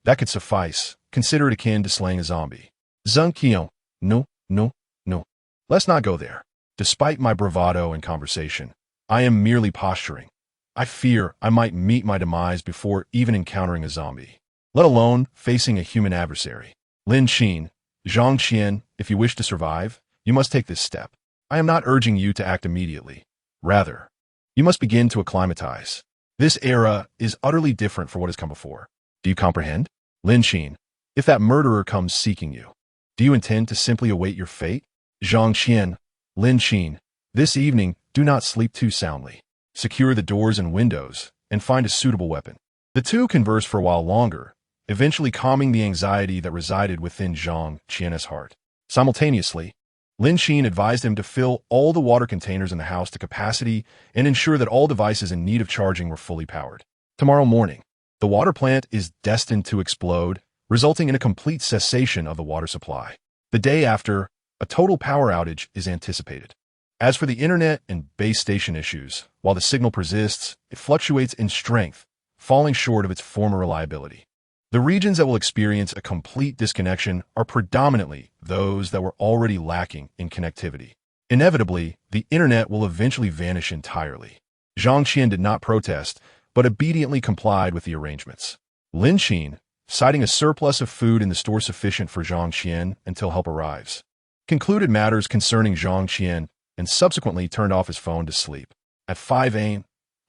That could suffice. Consider it akin to slaying a zombie. Zhang Qian. No, no, no. Let's not go there. Despite my bravado and conversation, I am merely posturing. I fear I might meet my demise before even encountering a zombie, let alone facing a human adversary. Lin Qin, Zhang Qian, if you wish to survive, you must take this step. I am not urging you to act immediately. Rather, you must begin to acclimatize. This era is utterly different from what has come before. Do you comprehend? Lin Qin, if that murderer comes seeking you, do you intend to simply await your fate? Zhang Qian, Lin Qin, this evening, do not sleep too soundly. Secure the doors and windows, and find a suitable weapon. The two conversed for a while longer, eventually calming the anxiety that resided within Zhang Qian's heart. Simultaneously, Lin Qin advised him to fill all the water containers in the house to capacity and ensure that all devices in need of charging were fully powered. Tomorrow morning, the water plant is destined to explode, resulting in a complete cessation of the water supply. The day after, a total power outage is anticipated. As for the internet and base station issues, while the signal persists, it fluctuates in strength, falling short of its former reliability. The regions that will experience a complete disconnection are predominantly those that were already lacking in connectivity. Inevitably, the internet will eventually vanish entirely. Zhang Qian did not protest, but obediently complied with the arrangements. Lin Qin, citing a surplus of food in the store sufficient for Zhang Qian until help arrives, concluded matters concerning Zhang Qian and subsequently turned off his phone to sleep. At 5 a.m.,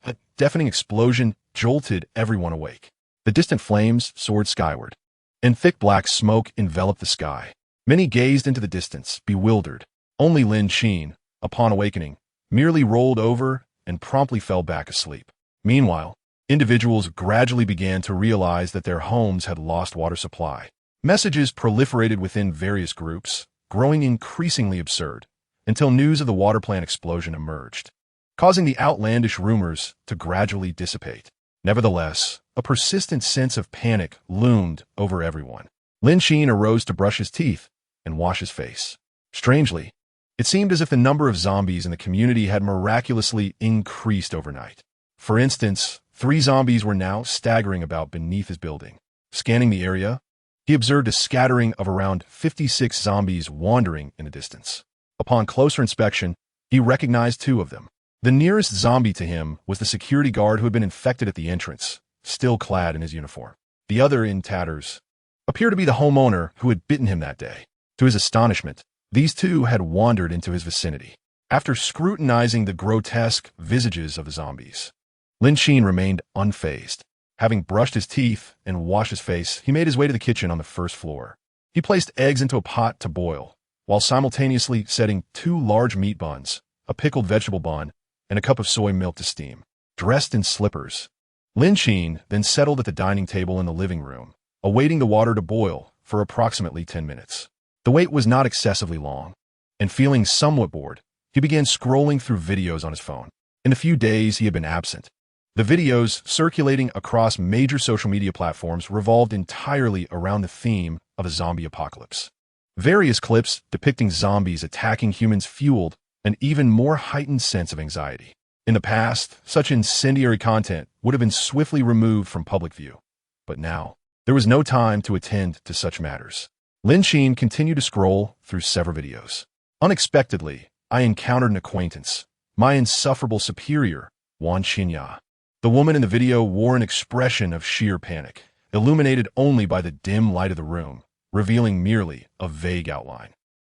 a deafening explosion jolted everyone awake. The distant flames soared skyward, and thick black smoke enveloped the sky. Many gazed into the distance, bewildered. Only Lin Qin, upon awakening, merely rolled over and promptly fell back asleep. Meanwhile, individuals gradually began to realize that their homes had lost water supply. Messages proliferated within various groups, growing increasingly absurd, until news of the water plant explosion emerged, causing the outlandish rumors to gradually dissipate. Nevertheless, a persistent sense of panic loomed over everyone. Lin Qin arose to brush his teeth and wash his face. Strangely, it seemed as if the number of zombies in the community had miraculously increased overnight. For instance, 3 zombies were now staggering about beneath his building. Scanning the area, he observed a scattering of around 56 zombies wandering in the distance. Upon closer inspection, he recognized 2 of them. The nearest zombie to him was the security guard who had been infected at the entrance, still clad in his uniform. The other, in tatters, appeared to be the homeowner who had bitten him that day. To his astonishment, these 2 had wandered into his vicinity. After scrutinizing the grotesque visages of the zombies, Lin Qin remained unfazed. Having brushed his teeth and washed his face, he made his way to the kitchen on the first floor. He placed eggs into a pot to boil, while simultaneously setting 2 large meat buns, a pickled vegetable bun, and a cup of soy milk to steam. Dressed in slippers, Lin Qin then settled at the dining table in the living room, awaiting the water to boil for approximately 10 minutes. The wait was not excessively long, and feeling somewhat bored, he began scrolling through videos on his phone. In the few days he had been absent, the videos circulating across major social media platforms revolved entirely around the theme of a zombie apocalypse. Various clips depicting zombies attacking humans fueled an even more heightened sense of anxiety. In the past, such incendiary content would have been swiftly removed from public view. But now, there was no time to attend to such matters. Lin Qin continued to scroll through several videos. Unexpectedly, I encountered an acquaintance, my insufferable superior, Wan Qinya. The woman in the video wore an expression of sheer panic, illuminated only by the dim light of the room, revealing merely a vague outline.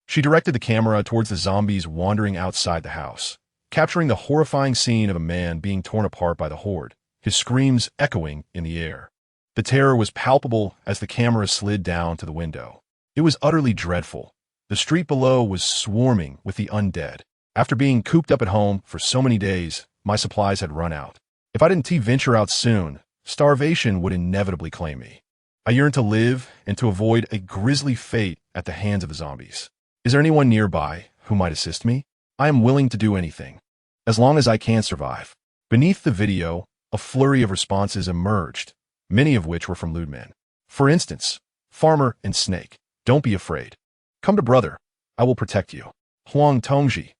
She directed the camera towards the zombies wandering outside the house, capturing the horrifying scene of a man being torn apart by the Hoard, his screams echoing in the air. The terror was palpable as the camera slid down to the window. It was utterly dreadful. The street below was swarming with the undead. After being cooped up at home for so many days, my supplies had run out. If I didn't venture out soon, starvation would inevitably claim me. I yearn to live and to avoid a grisly fate at the hands of the zombies. Is there anyone nearby who might assist me? I am willing to do anything, as long as I can survive. Beneath the video, a flurry of responses emerged, many of which were from lewd men. For instance, Farmer and Snake, don't be afraid. Come to brother, I will protect you. Huang Tongji,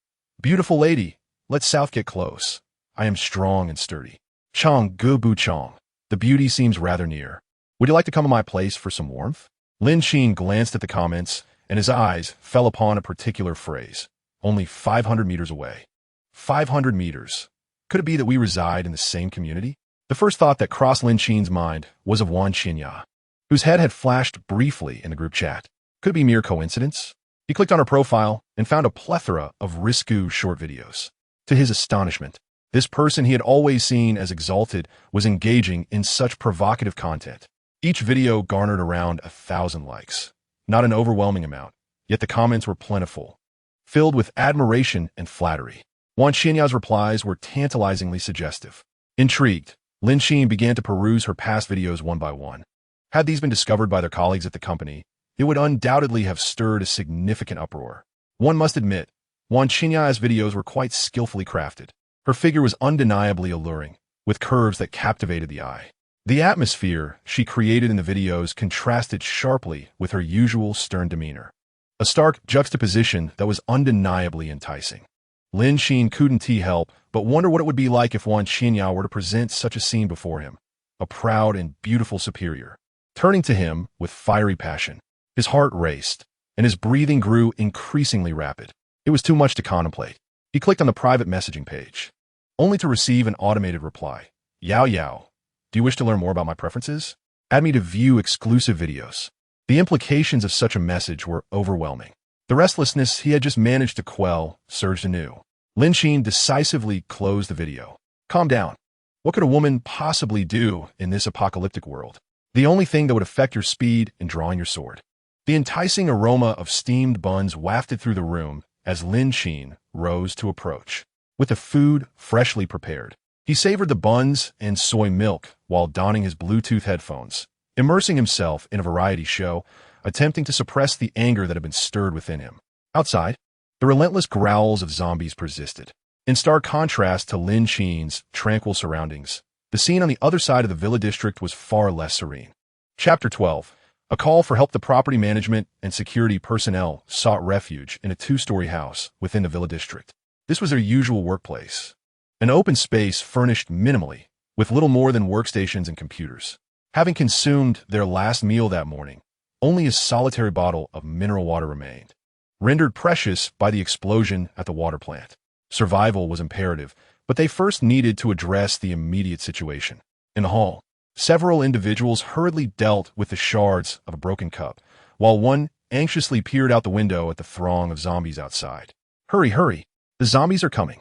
beautiful lady, let South get close. I am strong and sturdy. Chang Gu Bu Chong, the beauty seems rather near. Would you like to come to my place for some warmth? Lin Qin glanced at the comments, and his eyes fell upon a particular phrase. Only 500 meters away. 500 meters. Could it be that we reside in the same community? The first thought that crossed Lin Qin's mind was of Wan Qinya, whose head had flashed briefly in the group chat. Could it be mere coincidence? He clicked on her profile and found a plethora of risque short videos. To his astonishment, this person he had always seen as exalted was engaging in such provocative content. Each video garnered around 1,000 likes. Not an overwhelming amount, yet the comments were plentiful, filled with admiration and flattery. Wan Xinya's replies were tantalizingly suggestive. Intrigued, Lin Qin began to peruse her past videos one by one. Had these been discovered by their colleagues at the company, it would undoubtedly have stirred a significant uproar. One must admit, Wan Xinya's videos were quite skillfully crafted. Her figure was undeniably alluring, with curves that captivated the eye. The atmosphere she created in the videos contrasted sharply with her usual stern demeanor, a stark juxtaposition that was undeniably enticing. Lin Qin couldn't help but wonder what it would be like if Wan Qinya were to present such a scene before him, a proud and beautiful superior. Turning to him with fiery passion, his heart raced, and his breathing grew increasingly rapid. It was too much to contemplate. He clicked on the private messaging page, only to receive an automated reply. Yao Yao. Do you wish to learn more about my preferences? Add me to view exclusive videos. The implications of such a message were overwhelming. The restlessness he had just managed to quell surged anew. Lin Qin decisively closed the video. Calm down. What could a woman possibly do in this apocalyptic world? The only thing that would affect your speed in drawing your sword. The enticing aroma of steamed buns wafted through the room as Lin Qin rose to approach. With the food freshly prepared, he savored the buns and soy milk while donning his Bluetooth headphones, immersing himself in a variety show, attempting to suppress the anger that had been stirred within him. Outside, the relentless growls of zombies persisted. In stark contrast to Lin Qin's tranquil surroundings, the scene on the other side of the villa district was far less serene. Chapter 12. A call for help. The property management and security personnel sought refuge in a two-story house within the villa district. This was their usual workplace, an open space furnished minimally, with little more than workstations and computers. Having consumed their last meal that morning, only a solitary bottle of mineral water remained, rendered precious by the explosion at the water plant. Survival was imperative, but they first needed to address the immediate situation. In the hall, several individuals hurriedly dealt with the shards of a broken cup, while one anxiously peered out the window at the throng of zombies outside. Hurry, hurry! The zombies are coming!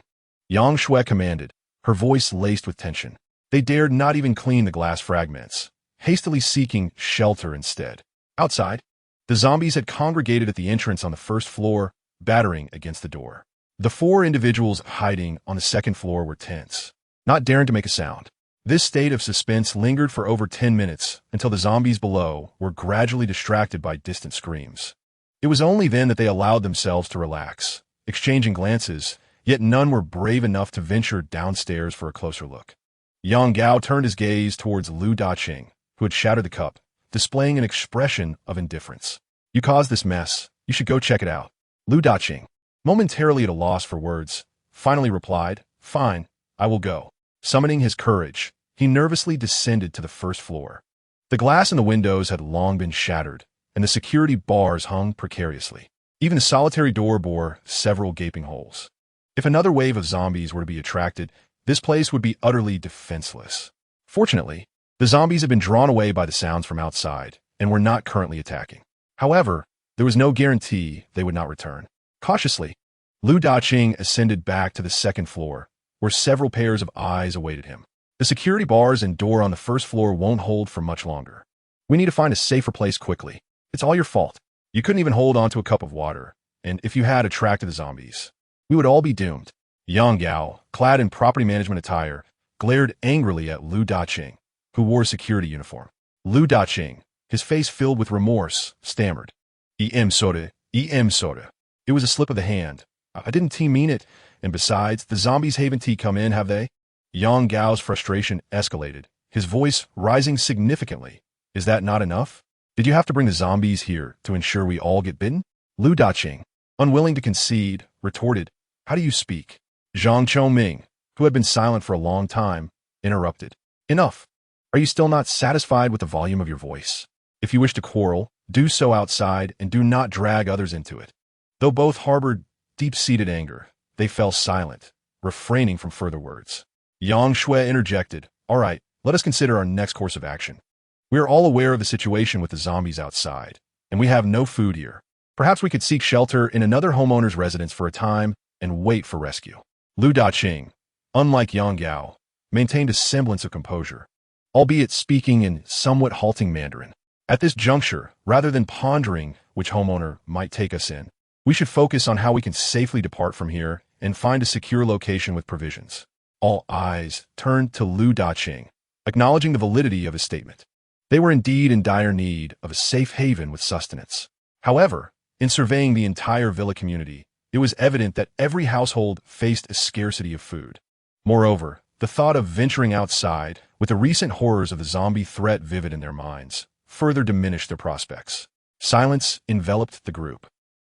Yang Shui commanded, her voice laced with tension. They dared not even clean the glass fragments, hastily seeking shelter instead. Outside, the zombies had congregated at the entrance on the first floor, battering against the door. The four individuals hiding on the second floor were tense, not daring to make a sound. This state of suspense lingered for over 10 minutes until the zombies below were gradually distracted by distant screams. It was only then that they allowed themselves to relax, exchanging glances, yet none were brave enough to venture downstairs for a closer look. Yang Gao turned his gaze towards Lu Daqing, who had shattered the cup, displaying an expression of indifference. You caused this mess. You should go check it out. Lu Daqing, momentarily at a loss for words, finally replied, Fine, I will go. Summoning his courage, he nervously descended to the first floor. The glass in the windows had long been shattered, and the security bars hung precariously. Even the solitary door bore several gaping holes. If another wave of zombies were to be attracted, this place would be utterly defenseless. Fortunately, the zombies had been drawn away by the sounds from outside and were not currently attacking. However, there was no guarantee they would not return. Cautiously, Lu Daqing ascended back to the second floor, where several pairs of eyes awaited him. The security bars and door on the first floor won't hold for much longer. We need to find a safer place quickly. It's all your fault. You couldn't even hold on to a cup of water, and if you had attracted the zombies, we would all be doomed. Yang Gao, clad in property management attire, glared angrily at Lu Daqing, who wore a security uniform. Lu Daqing, his face filled with remorse, stammered. "Em soda, em soda. It was a slip of the hand. I didn't mean it, and besides, the zombies haven't come in, have they?" Yang Gao's frustration escalated, his voice rising significantly. "Is that not enough? Did you have to bring the zombies here to ensure we all get bitten?" Lu Daqing, unwilling to concede, retorted, "How do you speak?" Zhang Chongming, who had been silent for a long time, interrupted. "Enough. Are you still not satisfied with the volume of your voice? If you wish to quarrel, do so outside and do not drag others into it." Though both harbored deep-seated anger, they fell silent, refraining from further words. Yang Shui interjected, "All right, let us consider our next course of action. We are all aware of the situation with the zombies outside, and we have no food here. Perhaps we could seek shelter in another homeowner's residence for a time and wait for rescue." Lu Daqing, unlike Yang Gao, maintained a semblance of composure, albeit speaking in somewhat halting Mandarin. "At this juncture, rather than pondering which homeowner might take us in, we should focus on how we can safely depart from here and find a secure location with provisions." All eyes turned to Lu Daqing, acknowledging the validity of his statement. They were indeed in dire need of a safe haven with sustenance. However, in surveying the entire villa community, it was evident that every household faced a scarcity of food. Moreover, the thought of venturing outside, with the recent horrors of the zombie threat vivid in their minds, further diminished their prospects. Silence enveloped the group,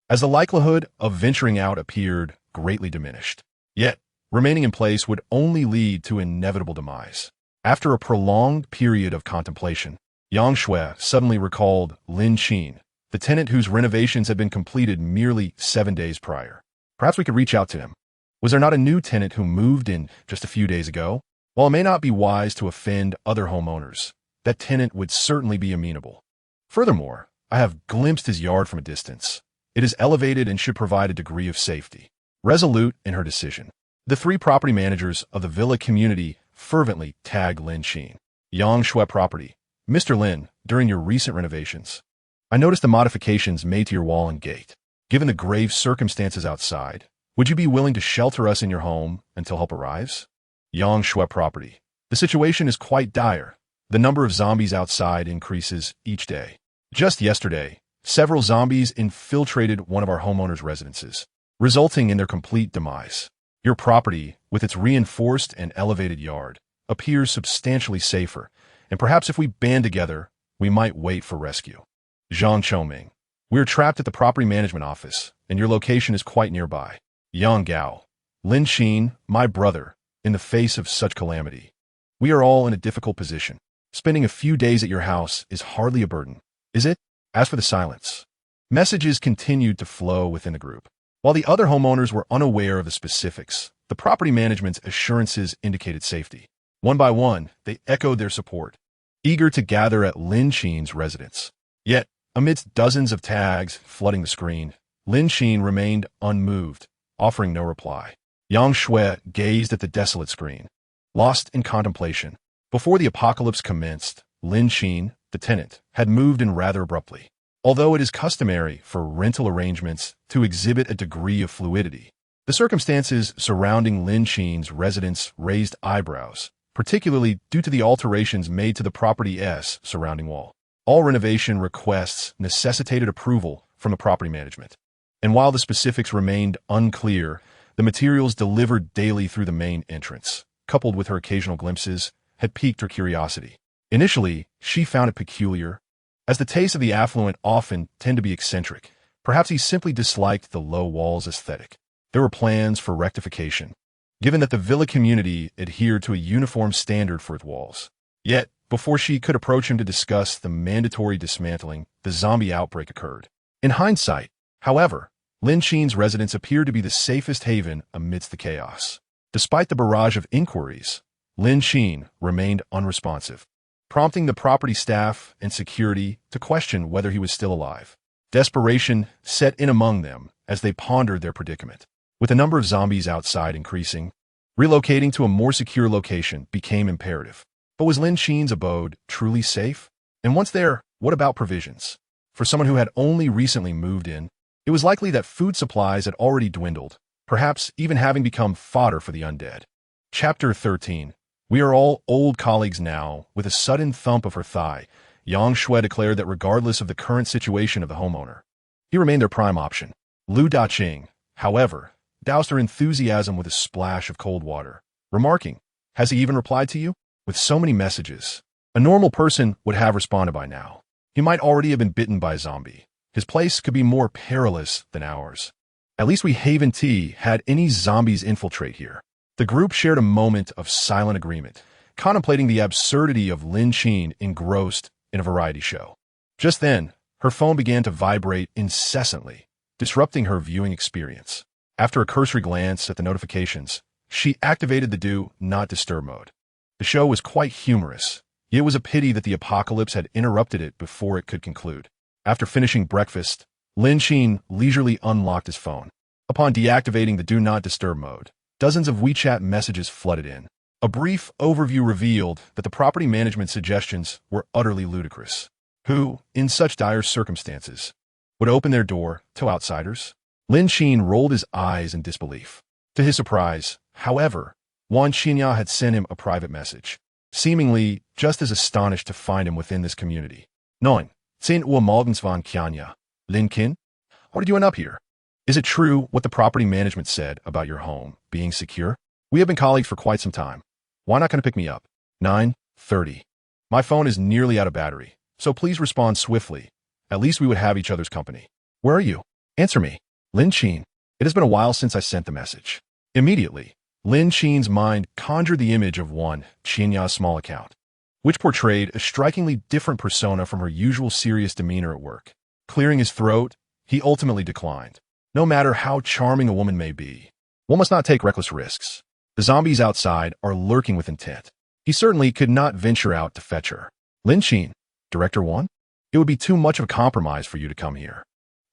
as the likelihood of venturing out appeared greatly diminished. Yet, remaining in place would only lead to inevitable demise. After a prolonged period of contemplation, Yang Shui suddenly recalled Lin Qin, the tenant whose renovations had been completed merely 7 days prior. Perhaps we could reach out to him. Was there not a new tenant who moved in just a few days ago? While it may not be wise to offend other homeowners, that tenant would certainly be amenable. Furthermore, I have glimpsed his yard from a distance. It is elevated and should provide a degree of safety. Resolute in her decision, the 3 property managers of the villa community fervently tagged Lin Qin. "Yang Shui property. Mr. Lin, during your recent renovations, I noticed the modifications made to your wall and gate. Given the grave circumstances outside, would you be willing to shelter us in your home until help arrives?" Yang Shui property. "The situation is quite dire. The number of zombies outside increases each day. Just yesterday, several zombies infiltrated one of our homeowners' residences, resulting in their complete demise. Your property, with its reinforced and elevated yard, appears substantially safer, and perhaps if we band together, we might wait for rescue." Zhang Chongming. "We are trapped at the property management office, and your location is quite nearby." Yang Gao. "Lin Qin, my brother, in the face of such calamity, we are all in a difficult position. Spending a few days at your house is hardly a burden, is it?" As for the silence, messages continued to flow within the group. While the other homeowners were unaware of the specifics, the property management's assurances indicated safety. One by one, they echoed their support, eager to gather at Lin Qin's residence. Yet, amidst dozens of tags flooding the screen, Lin Qin remained unmoved, offering no reply. Yang Shui gazed at the desolate screen, lost in contemplation. Before the apocalypse commenced, Lin Qin, the tenant, had moved in rather abruptly. Although it is customary for rental arrangements to exhibit a degree of fluidity, the circumstances surrounding Lin Qin's residence raised eyebrows, particularly due to the alterations made to the property's surrounding wall. All renovation requests necessitated approval from the property management, and while the specifics remained unclear, the materials delivered daily through the main entrance, coupled with her occasional glimpses, had piqued her curiosity. Initially, she found it peculiar, as the tastes of the affluent often tend to be eccentric. Perhaps he simply disliked the low walls aesthetic. There were plans for rectification, given that the villa community adhered to a uniform standard for its walls. Yet, before she could approach him to discuss the mandatory dismantling, the zombie outbreak occurred. In hindsight, however, Lin Qin's residence appeared to be the safest haven amidst the chaos. Despite the barrage of inquiries, Lin Qin remained unresponsive, prompting the property staff and security to question whether he was still alive. Desperation set in among them as they pondered their predicament. With the number of zombies outside increasing, relocating to a more secure location became imperative. But was Lin Qin's abode truly safe? And once there, what about provisions? For someone who had only recently moved in, it was likely that food supplies had already dwindled, perhaps even having become fodder for the undead. Chapter 13. We are all old colleagues now. With a sudden thump of her thigh, Yang Shui declared that regardless of the current situation of the homeowner, he remained their prime option. Lu Daqing, however, doused her enthusiasm with a splash of cold water, remarking, "Has he even replied to you? With so many messages, a normal person would have responded by now. He might already have been bitten by a zombie. His place could be more perilous than ours. At least we haven't had any zombies infiltrate here." The group shared a moment of silent agreement, contemplating the absurdity of Lin Qin engrossed in a variety show. Just then, her phone began to vibrate incessantly, disrupting her viewing experience. After a cursory glance at the notifications, she activated the Do Not Disturb mode. The show was quite humorous. It was a pity that the apocalypse had interrupted it before it could conclude. After finishing breakfast, Lin Qin leisurely unlocked his phone. Upon deactivating the Do Not Disturb mode, dozens of WeChat messages flooded in. A brief overview revealed that the property management suggestions were utterly ludicrous. Who, in such dire circumstances, would open their door to outsiders? Lin Qin rolled his eyes in disbelief. To his surprise, however, Wan Xinya had sent him a private message, seemingly just as astonished to find him within this community. "9. Xin Ua Morgens von Kianya. Lin Qin? How did you end up here? Is it true what the property management said about your home being secure? We have been colleagues for quite some time. Why not come to pick me up? 9:30. My phone is nearly out of battery, so please respond swiftly. At least we would have each other's company. Where are you? Answer me. Lin Qin. It has been a while since I sent the message." Immediately, Lin Qin's mind conjured the image of Wan Xinya's small account, which portrayed a strikingly different persona from her usual serious demeanor at work. Clearing his throat, he ultimately declined. No matter how charming a woman may be, one must not take reckless risks. The zombies outside are lurking with intent. He certainly could not venture out to fetch her. "Lin Qin, Director 1? It would be too much of a compromise for you to come here.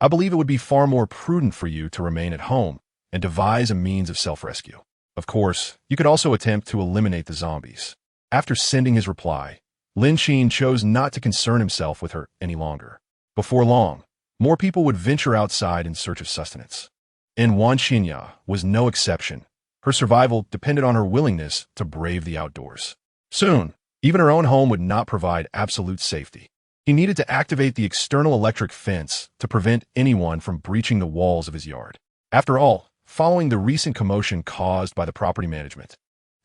I believe it would be far more prudent for you to remain at home and devise a means of self-rescue. Of course, you could also attempt to eliminate the zombies." After sending his reply, Lin Qin chose not to concern himself with her any longer. Before long, more people would venture outside in search of sustenance. And Wan Xinya was no exception. Her survival depended on her willingness to brave the outdoors. Soon, even her own home would not provide absolute safety. He needed to activate the external electric fence to prevent anyone from breaching the walls of his yard. After all, following the recent commotion caused by the property management,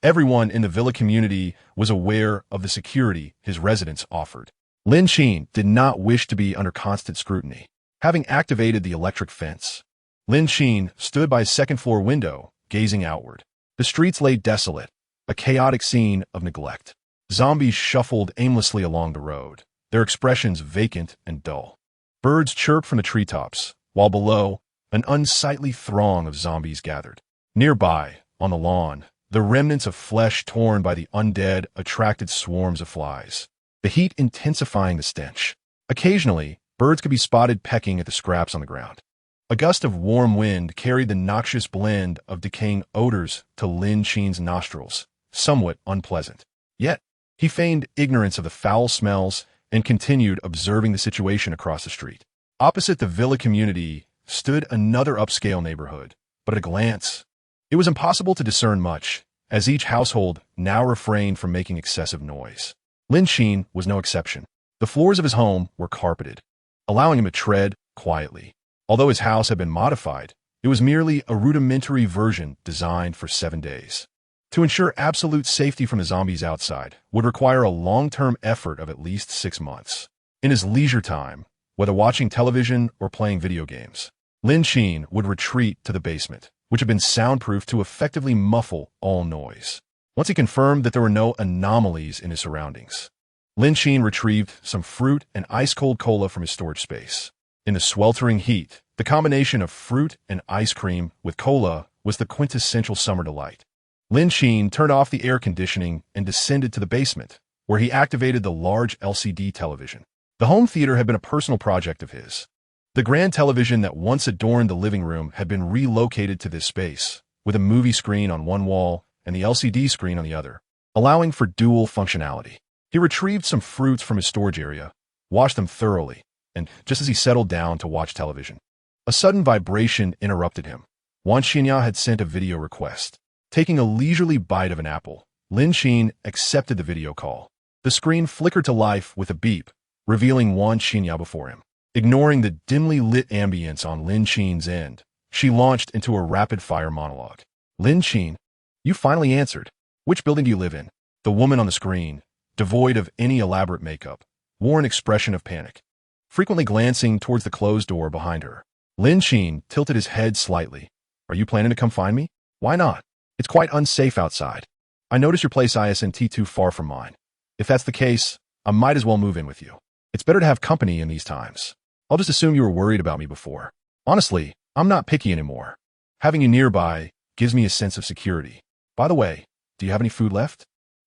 everyone in the villa community was aware of the security his residence offered. Lin Qin did not wish to be under constant scrutiny. Having activated the electric fence, Lin Qin stood by his second-floor window, gazing outward. The streets lay desolate, a chaotic scene of neglect. Zombies shuffled aimlessly along the road, their expressions vacant and dull. Birds chirped from the treetops, while below, an unsightly throng of zombies gathered. Nearby, on the lawn, the remnants of flesh torn by the undead attracted swarms of flies, the heat intensifying the stench. Occasionally, birds could be spotted pecking at the scraps on the ground. A gust of warm wind carried the noxious blend of decaying odors to Lin Qin's nostrils, somewhat unpleasant. Yet, he feigned ignorance of the foul smells and continued observing the situation across the street. Opposite the villa community stood another upscale neighborhood, but at a glance, it was impossible to discern much, as each household now refrained from making excessive noise. Lin Qin was no exception. The floors of his home were carpeted, allowing him to tread quietly. Although his house had been modified, it was merely a rudimentary version designed for 7 days. To ensure absolute safety from the zombies outside would require a long-term effort of at least 6 months. In his leisure time, whether watching television or playing video games, Lin Qin would retreat to the basement, which had been soundproofed to effectively muffle all noise. Once he confirmed that there were no anomalies in his surroundings, Lin Qin retrieved some fruit and ice-cold cola from his storage space. In the sweltering heat, the combination of fruit and ice cream with cola was the quintessential summer delight. Lin Qin turned off the air conditioning and descended to the basement, where he activated the large LCD television. The home theater had been a personal project of his. The grand television that once adorned the living room had been relocated to this space, with a movie screen on one wall and the LCD screen on the other, allowing for dual functionality. He retrieved some fruits from his storage area, washed them thoroughly, and just as he settled down to watch television, a sudden vibration interrupted him. Wan Xinya had sent a video request. Taking a leisurely bite of an apple, Lin Qin accepted the video call. The screen flickered to life with a beep, revealing Wan Qinya before him. Ignoring the dimly lit ambience on Lin Qin's end, she launched into a rapid-fire monologue. Lin Qin, you finally answered. Which building do you live in? The woman on the screen, devoid of any elaborate makeup, wore an expression of panic. Frequently glancing towards the closed door behind her, Lin Qin tilted his head slightly. Are you planning to come find me? Why not? It's quite unsafe outside. I notice your place isn't too far from mine. If that's the case, I might as well move in with you. It's better to have company in these times. I'll just assume you were worried about me before. Honestly, I'm not picky anymore. Having you nearby gives me a sense of security. By the way, do you have any food left?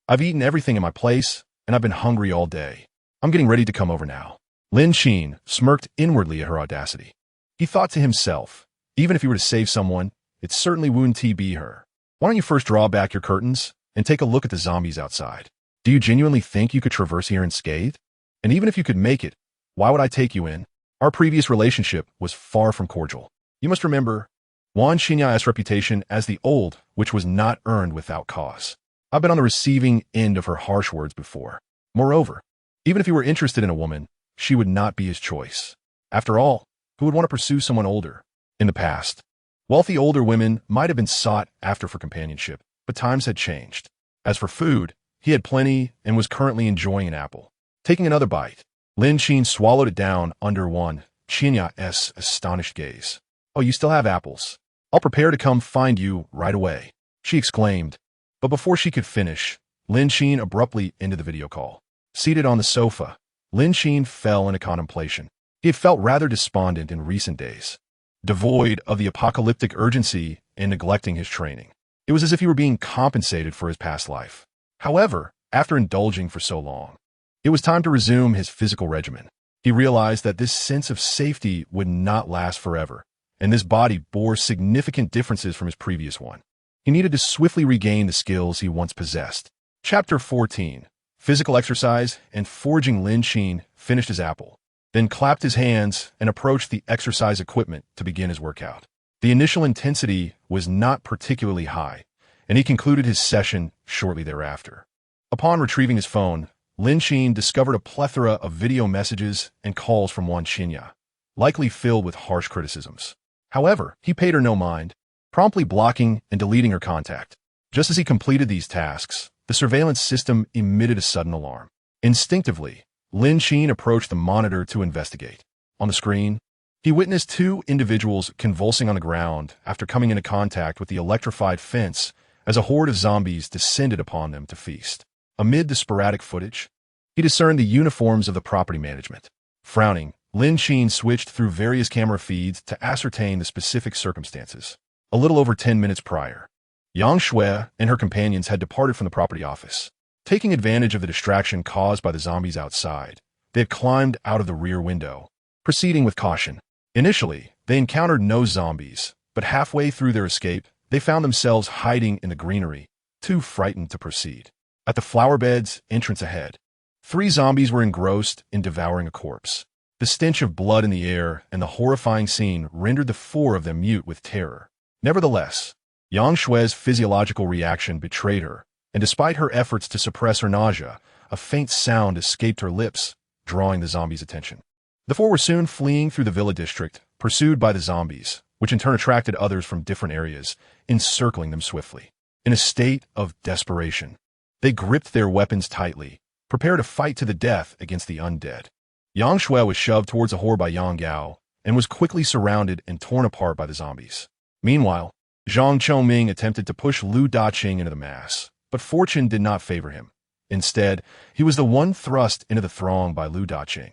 I've eaten everything in my place, and I've been hungry all day. I'm getting ready to come over now. Lin Qin smirked inwardly at her audacity. He thought to himself, even if he were to save someone, it certainly wouldn't be her. Why don't you first draw back your curtains and take a look at the zombies outside? Do you genuinely think you could traverse here unscathed? And even if you could make it, why would I take you in? Our previous relationship was far from cordial. You must remember, Wan Qinya's reputation as the old, which was not earned without cause. I've been on the receiving end of her harsh words before. Moreover, even if he were interested in a woman, she would not be his choice. After all, who would want to pursue someone older? In the past, wealthy older women might have been sought after for companionship, but times had changed. As for food, he had plenty and was currently enjoying an apple. Taking another bite, Lin Qin swallowed it down under Wan Qinya's astonished gaze. Oh, you still have apples? I'll prepare to come find you right away, she exclaimed. But before she could finish, Lin Qin abruptly ended the video call. Seated on the sofa, Lin Qin fell into contemplation. He had felt rather despondent in recent days, devoid of the apocalyptic urgency and neglecting his training. It was as if he were being compensated for his past life. However, after indulging for so long, it was time to resume his physical regimen. He realized that this sense of safety would not last forever, and this body bore significant differences from his previous one. He needed to swiftly regain the skills he once possessed. Chapter 14. Physical exercise and forging. Lin Qin finished his apple, then clapped his hands and approached the exercise equipment to begin his workout. The initial intensity was not particularly high, and he concluded his session shortly thereafter. Upon retrieving his phone, Lin Qin discovered a plethora of video messages and calls from Wan Qinya, likely filled with harsh criticisms. However, he paid her no mind, promptly blocking and deleting her contact. Just as he completed these tasks, the surveillance system emitted a sudden alarm. Instinctively, Lin Qin approached the monitor to investigate. On the screen, he witnessed two individuals convulsing on the ground after coming into contact with the electrified fence as a horde of zombies descended upon them to feast. Amid the sporadic footage, he discerned the uniforms of the property management. Frowning, Lin Qin switched through various camera feeds to ascertain the specific circumstances. A little over 10 minutes prior, Yang Shui and her companions had departed from the property office. Taking advantage of the distraction caused by the zombies outside, they had climbed out of the rear window, proceeding with caution. Initially, they encountered no zombies, but halfway through their escape, they found themselves hiding in the greenery, too frightened to proceed. At the flower bed's entrance ahead, 3 zombies were engrossed in devouring a corpse. The stench of blood in the air and the horrifying scene rendered the 4 of them mute with terror. Nevertheless, Yang Shui's physiological reaction betrayed her, and despite her efforts to suppress her nausea, a faint sound escaped her lips, drawing the zombies' attention. The 4 were soon fleeing through the villa district, pursued by the zombies, which in turn attracted others from different areas, encircling them swiftly. In a state of desperation, they gripped their weapons tightly, prepared to fight to the death against the undead. Yang Shui was shoved towards a horde by Yang Gao and was quickly surrounded and torn apart by the zombies. Meanwhile, Zhang Chongming attempted to push Lu Daqing into the mass, but fortune did not favor him. Instead, he was the one thrust into the throng by Lu Daqing.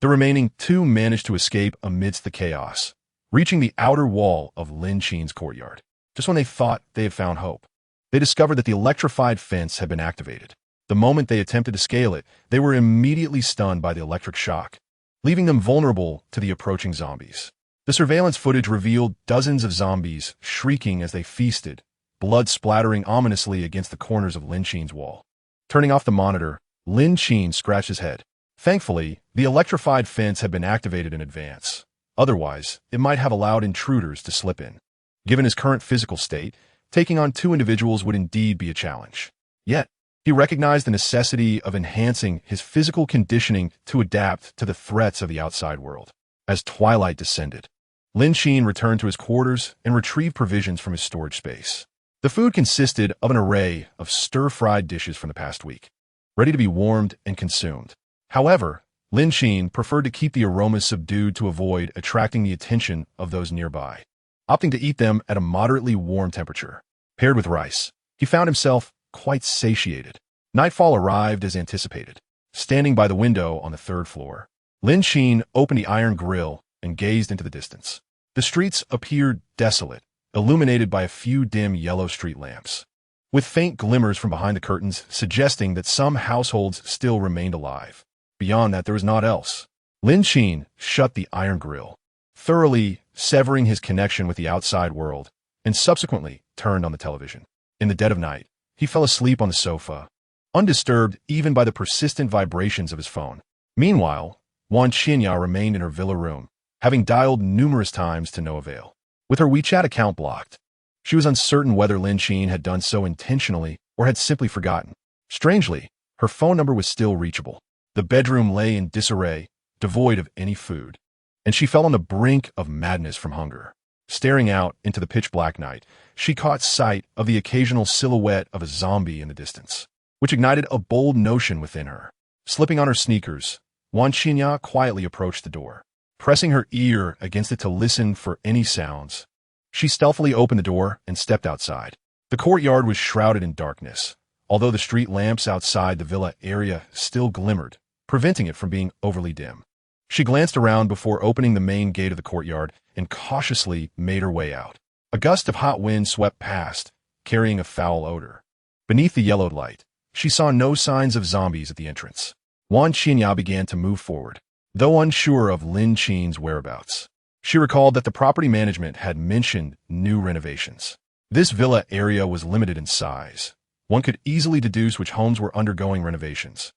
The remaining 2 managed to escape amidst the chaos, reaching the outer wall of Lin Qin's courtyard. Just when they thought they had found hope, they discovered that the electrified fence had been activated. The moment they attempted to scale it, they were immediately stunned by the electric shock, leaving them vulnerable to the approaching zombies. The surveillance footage revealed dozens of zombies shrieking as they feasted, blood splattering ominously against the corners of Lin Qin's wall. Turning off the monitor, Lin Qin scratched his head. Thankfully, the electrified fence had been activated in advance. Otherwise, it might have allowed intruders to slip in. Given his current physical state, taking on 2 individuals would indeed be a challenge. Yet, He recognized the necessity of enhancing his physical conditioning to adapt to the threats of the outside world. As twilight descended, Lin Qin returned to his quarters and retrieved provisions from his storage space. The food consisted of an array of stir-fried dishes from the past week, ready to be warmed and consumed. However, Lin Qin preferred to keep the aromas subdued to avoid attracting the attention of those nearby, opting to eat them at a moderately warm temperature. Paired with rice, he found himself quite satiated. Nightfall arrived as anticipated. Standing by the window on the third floor, Lin Qin opened the iron grill and gazed into the distance. The streets appeared desolate, illuminated by a few dim yellow street lamps, with faint glimmers from behind the curtains suggesting that some households still remained alive. Beyond that, there was naught else. Lin Qin shut the iron grill, thoroughly severing his connection with the outside world, and subsequently turned on the television. In the dead of night, he fell asleep on the sofa, undisturbed even by the persistent vibrations of his phone. Meanwhile, Wan Qinya remained in her villa room, having dialed numerous times to no avail. With her WeChat account blocked, she was uncertain whether Lin Qin had done so intentionally or had simply forgotten. Strangely, her phone number was still reachable. The bedroom lay in disarray, devoid of any food, and she fell on the brink of madness from hunger. Staring out into the pitch-black night, she caught sight of the occasional silhouette of a zombie in the distance, which ignited a bold notion within her. Slipping on her sneakers, Wan Qinya quietly approached the door. Pressing her ear against it to listen for any sounds, she stealthily opened the door and stepped outside. The courtyard was shrouded in darkness, although the street lamps outside the villa area still glimmered, preventing it from being overly dim. She glanced around before opening the main gate of the courtyard and cautiously made her way out. A gust of hot wind swept past, carrying a foul odor. Beneath the yellowed light, she saw no signs of zombies at the entrance. Wan Qinya began to move forward, though unsure of Lin Qin's whereabouts. She recalled that the property management had mentioned new renovations. This villa area was limited in size. One could easily deduce which homes were undergoing renovations.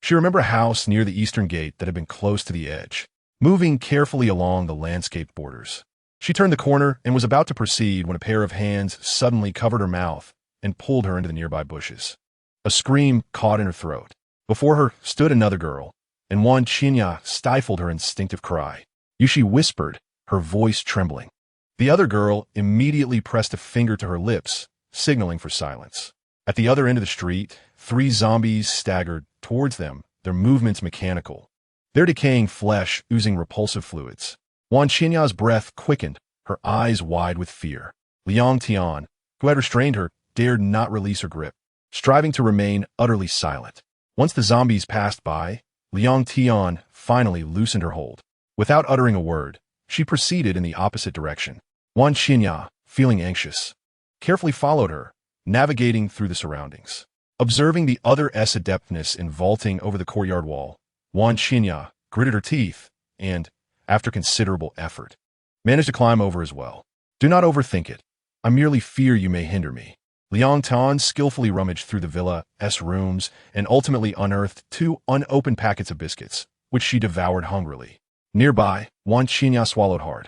She remembered a house near the eastern gate that had been close to the edge, moving carefully along the landscape borders. She turned the corner and was about to proceed when a pair of hands suddenly covered her mouth and pulled her into the nearby bushes. A scream caught in her throat. Before her stood another girl, and Wan Qinya stifled her instinctive cry. She whispered, her voice trembling. The other girl immediately pressed a finger to her lips, signaling for silence. At the other end of the street, 3 zombies staggered towards them, their movements mechanical, their decaying flesh oozing repulsive fluids. Wan Qinya's breath quickened, her eyes wide with fear. Liang Tian, who had restrained her, dared not release her grip, striving to remain utterly silent. Once the zombies passed by, Liang Tian finally loosened her hold. Without uttering a word, she proceeded in the opposite direction. Wan Qinya, feeling anxious, carefully followed her, navigating through the surroundings. Observing the other's adeptness in vaulting over the courtyard wall, Wan Qinya gritted her teeth and, after considerable effort, managed to climb over as well. Do not overthink it. I merely fear you may hinder me. Liang Tan skillfully rummaged through the villa's rooms and ultimately unearthed 2 unopened packets of biscuits, which she devoured hungrily. Nearby, Wan Qinya swallowed hard,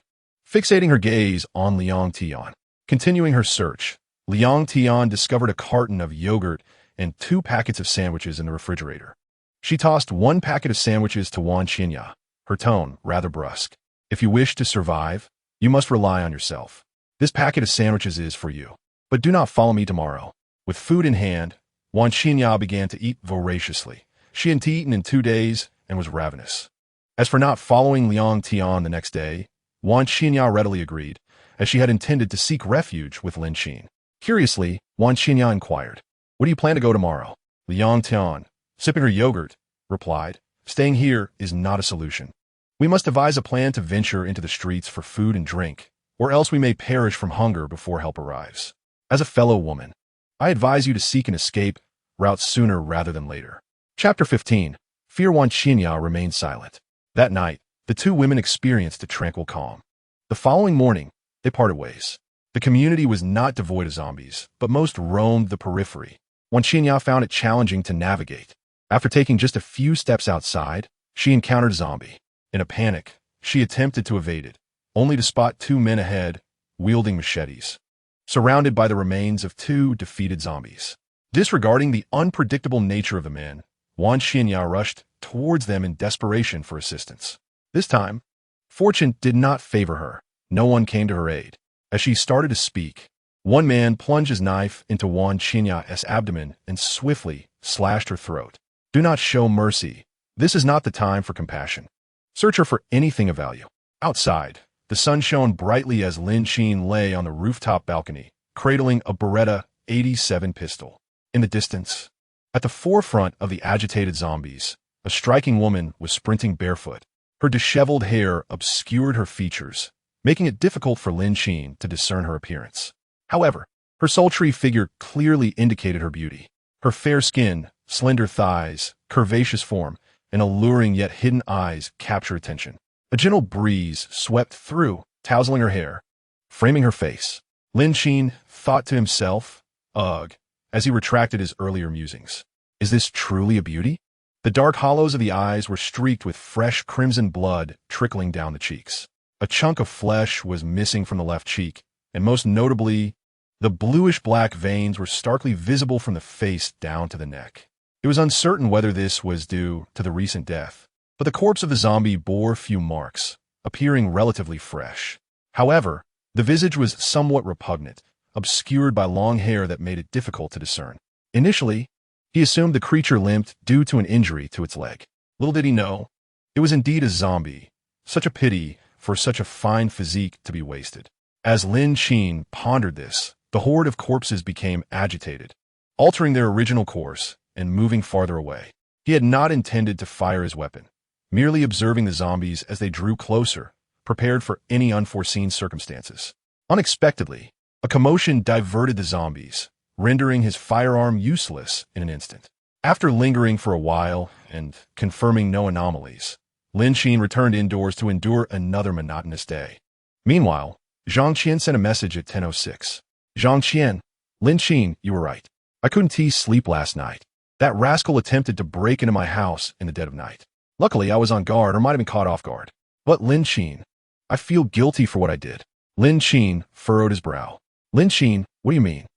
fixating her gaze on Liang Tian. Continuing her search, Liang Tian discovered a carton of yogurt and 2 packets of sandwiches in the refrigerator. She tossed 1 packet of sandwiches to Wan Qinya, her tone rather brusque. If you wish to survive, you must rely on yourself. This packet of sandwiches is for you. But do not follow me tomorrow. With food in hand, Wan Qinya began to eat voraciously. She hadn't eaten in 2 days and was ravenous. As for not following Liang Tian the next day, Wan Qinya readily agreed, as she had intended to seek refuge with Lin Qin. Curiously, Wan Qinya inquired, "Where do you plan to go tomorrow?" Liang Tian, sipping her yogurt, replied, "Staying here is not a solution. We must devise a plan to venture into the streets for food and drink, or else we may perish from hunger before help arrives. As a fellow woman, I advise you to seek an escape route sooner rather than later." Chapter 15. Fear. Wan Qinya remained silent. That night, the 2 women experienced a tranquil calm. The following morning, they parted ways. The community was not devoid of zombies, but most roamed the periphery. Wan Qinya found it challenging to navigate. After taking just a few steps outside, she encountered a zombie. In a panic, she attempted to evade it, only to spot 2 men ahead, wielding machetes, surrounded by the remains of 2 defeated zombies. Disregarding the unpredictable nature of the men, Wan Xinya rushed towards them in desperation for assistance. This time, fortune did not favor her. No one came to her aid. As she started to speak, one man plunged his knife into Wan Xinya's abdomen and swiftly slashed her throat. Do not show mercy. This is not the time for compassion. Search her for anything of value. Outside, the sun shone brightly as Lin Qin lay on the rooftop balcony, cradling a Beretta 87 pistol. In the distance, at the forefront of the agitated zombies, a striking woman was sprinting barefoot. Her disheveled hair obscured her features, making it difficult for Lin Qin to discern her appearance. However, her sultry figure clearly indicated her beauty. Her fair skin, slender thighs, curvaceous form, and alluring yet hidden eyes captured attention. A gentle breeze swept through, tousling her hair, framing her face. Lin Qin thought to himself, ugh, as he retracted his earlier musings. Is this truly a beauty? The dark hollows of the eyes were streaked with fresh crimson blood trickling down the cheeks. A chunk of flesh was missing from the left cheek, and most notably, the bluish-black veins were starkly visible from the face down to the neck. It was uncertain whether this was due to the recent death, but the corpse of the zombie bore few marks, appearing relatively fresh. However, the visage was somewhat repugnant, obscured by long hair that made it difficult to discern. Initially, he assumed the creature limped due to an injury to its leg. Little did he know, it was indeed a zombie. Such a pity for such a fine physique to be wasted. As Lin Qin pondered this, the horde of corpses became agitated, altering their original course and moving farther away. He had not intended to fire his weapon, merely observing the zombies as they drew closer, prepared for any unforeseen circumstances. Unexpectedly, a commotion diverted the zombies, rendering his firearm useless in an instant. After lingering for a while and confirming no anomalies, Lin Qin returned indoors to endure another monotonous day. Meanwhile, Zhang Qian sent a message at 10:06. Zhang Qian, Lin Qin, you were right. I couldn't sleep last night. That rascal attempted to break into my house in the dead of night. Luckily, I was on guard or might have been caught off guard. But Lin Qin, I feel guilty for what I did. Lin Qin furrowed his brow. Lin Qin, what do you mean?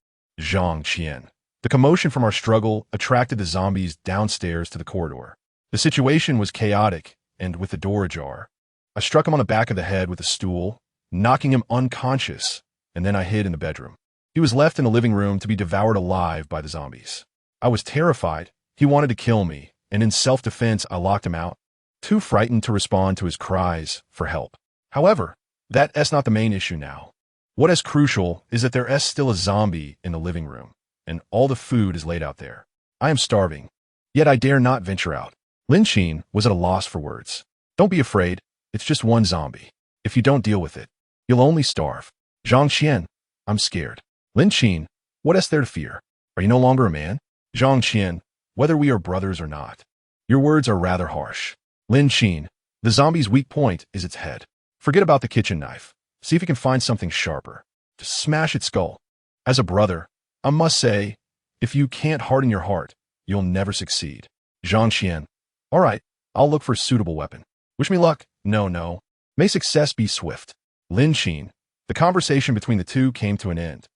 Zhang Qian. The commotion from our struggle attracted the zombies downstairs to the corridor. The situation was chaotic, and with the door ajar, I struck him on the back of the head with a stool, knocking him unconscious, and then I hid in the bedroom. He was left in the living room to be devoured alive by the zombies. I was terrified. He wanted to kill me, and in self-defense I locked him out, too frightened to respond to his cries for help. However, that's not the main issue now. What is crucial is that there is still a zombie in the living room, and all the food is laid out there. I am starving, yet I dare not venture out. Lin Qin was at a loss for words. Don't be afraid, it's just one zombie. If you don't deal with it, you'll only starve. Zhang Qian, I'm scared. Lin Qin, what is there to fear? Are you no longer a man? Zhang Qian, whether we are brothers or not. Your words are rather harsh. Lin Qin, the zombie's weak point is its head. Forget about the kitchen knife. See if you can find something sharper. To smash its skull. As a brother, I must say, if you can't harden your heart, you'll never succeed. Zhang Qian, all right, I'll look for a suitable weapon. Wish me luck. No. May success be swift. Lin Qin, the conversation between the two came to an end.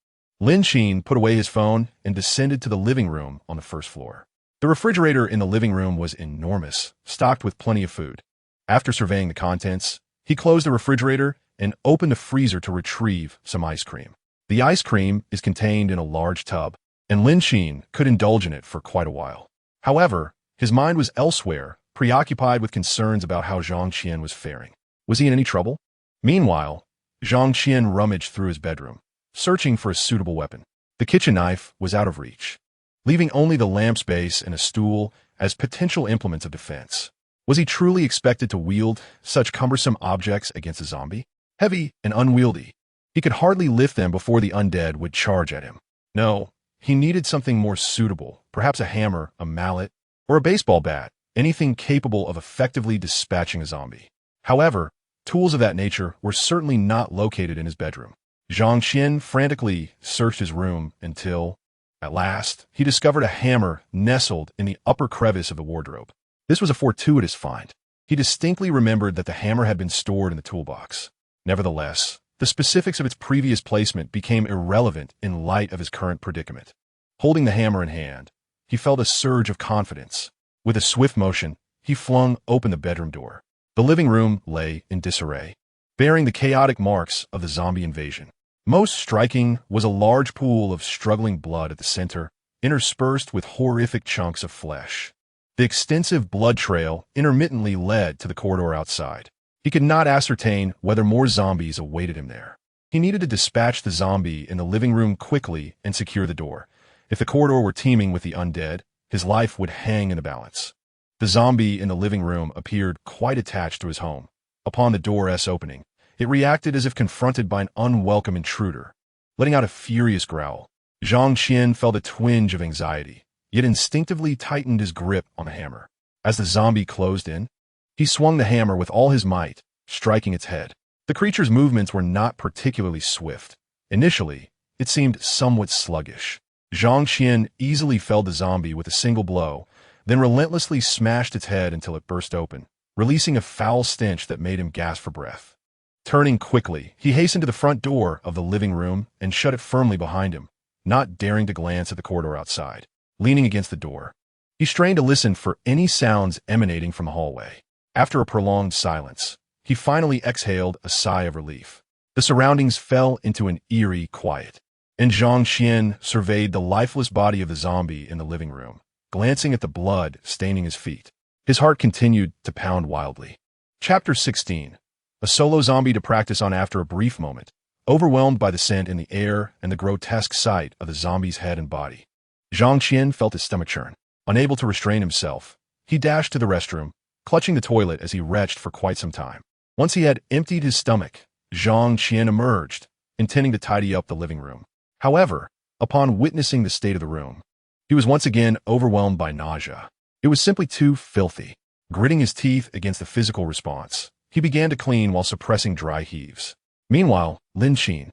Lin Qin put away his phone and descended to the living room on the first floor. The refrigerator in the living room was enormous, stocked with plenty of food. After surveying the contents, he closed the refrigerator and opened the freezer to retrieve some ice cream. The ice cream is contained in a large tub, and Lin Qin could indulge in it for quite a while. However, his mind was elsewhere, preoccupied with concerns about how Zhang Qian was faring. Was he in any trouble? Meanwhile, Zhang Qian rummaged through his bedroom, searching for a suitable weapon. The kitchen knife was out of reach, leaving only the lamp's base and a stool as potential implements of defense. Was he truly expected to wield such cumbersome objects against a zombie? Heavy and unwieldy, he could hardly lift them before the undead would charge at him. No, he needed something more suitable, perhaps a hammer, a mallet, or a baseball bat, anything capable of effectively dispatching a zombie. However, tools of that nature were certainly not located in his bedroom. Zhang Qian frantically searched his room until, at last, he discovered a hammer nestled in the upper crevice of the wardrobe. This was a fortuitous find. He distinctly remembered that the hammer had been stored in the toolbox. Nevertheless, the specifics of its previous placement became irrelevant in light of his current predicament. Holding the hammer in hand, he felt a surge of confidence. With a swift motion, he flung open the bedroom door. The living room lay in disarray, bearing the chaotic marks of the zombie invasion. Most striking was a large pool of struggling blood at the center, interspersed with horrific chunks of flesh. The extensive blood trail intermittently led to the corridor outside. He could not ascertain whether more zombies awaited him there. He needed to dispatch the zombie in the living room quickly and secure the door. If the corridor were teeming with the undead, his life would hang in the balance. The zombie in the living room appeared quite attached to his home. Upon the door's opening, it reacted as if confronted by an unwelcome intruder. Letting out a furious growl, Lin Qin felt a twinge of anxiety, yet instinctively tightened his grip on the hammer. As the zombie closed in, he swung the hammer with all his might, striking its head. The creature's movements were not particularly swift. Initially, it seemed somewhat sluggish. Lin Qin easily felled the zombie with a single blow, then relentlessly smashed its head until it burst open, releasing a foul stench that made him gasp for breath. Turning quickly, he hastened to the front door of the living room and shut it firmly behind him, not daring to glance at the corridor outside. Leaning against the door, he strained to listen for any sounds emanating from the hallway. After a prolonged silence, he finally exhaled a sigh of relief. The surroundings fell into an eerie quiet, and Lin Qin surveyed the lifeless body of the zombie in the living room, glancing at the blood staining his feet. His heart continued to pound wildly. Chapter 16. A solo zombie to practice on. After a brief moment, overwhelmed by the scent in the air and the grotesque sight of the zombie's head and body, Lin Qin felt his stomach churn. Unable to restrain himself, he dashed to the restroom, clutching the toilet as he retched for quite some time. Once he had emptied his stomach, Lin Qin emerged, intending to tidy up the living room. However, upon witnessing the state of the room, he was once again overwhelmed by nausea. It was simply too filthy. Gritting his teeth against the physical response, he began to clean while suppressing dry heaves. Meanwhile, Lin Qin,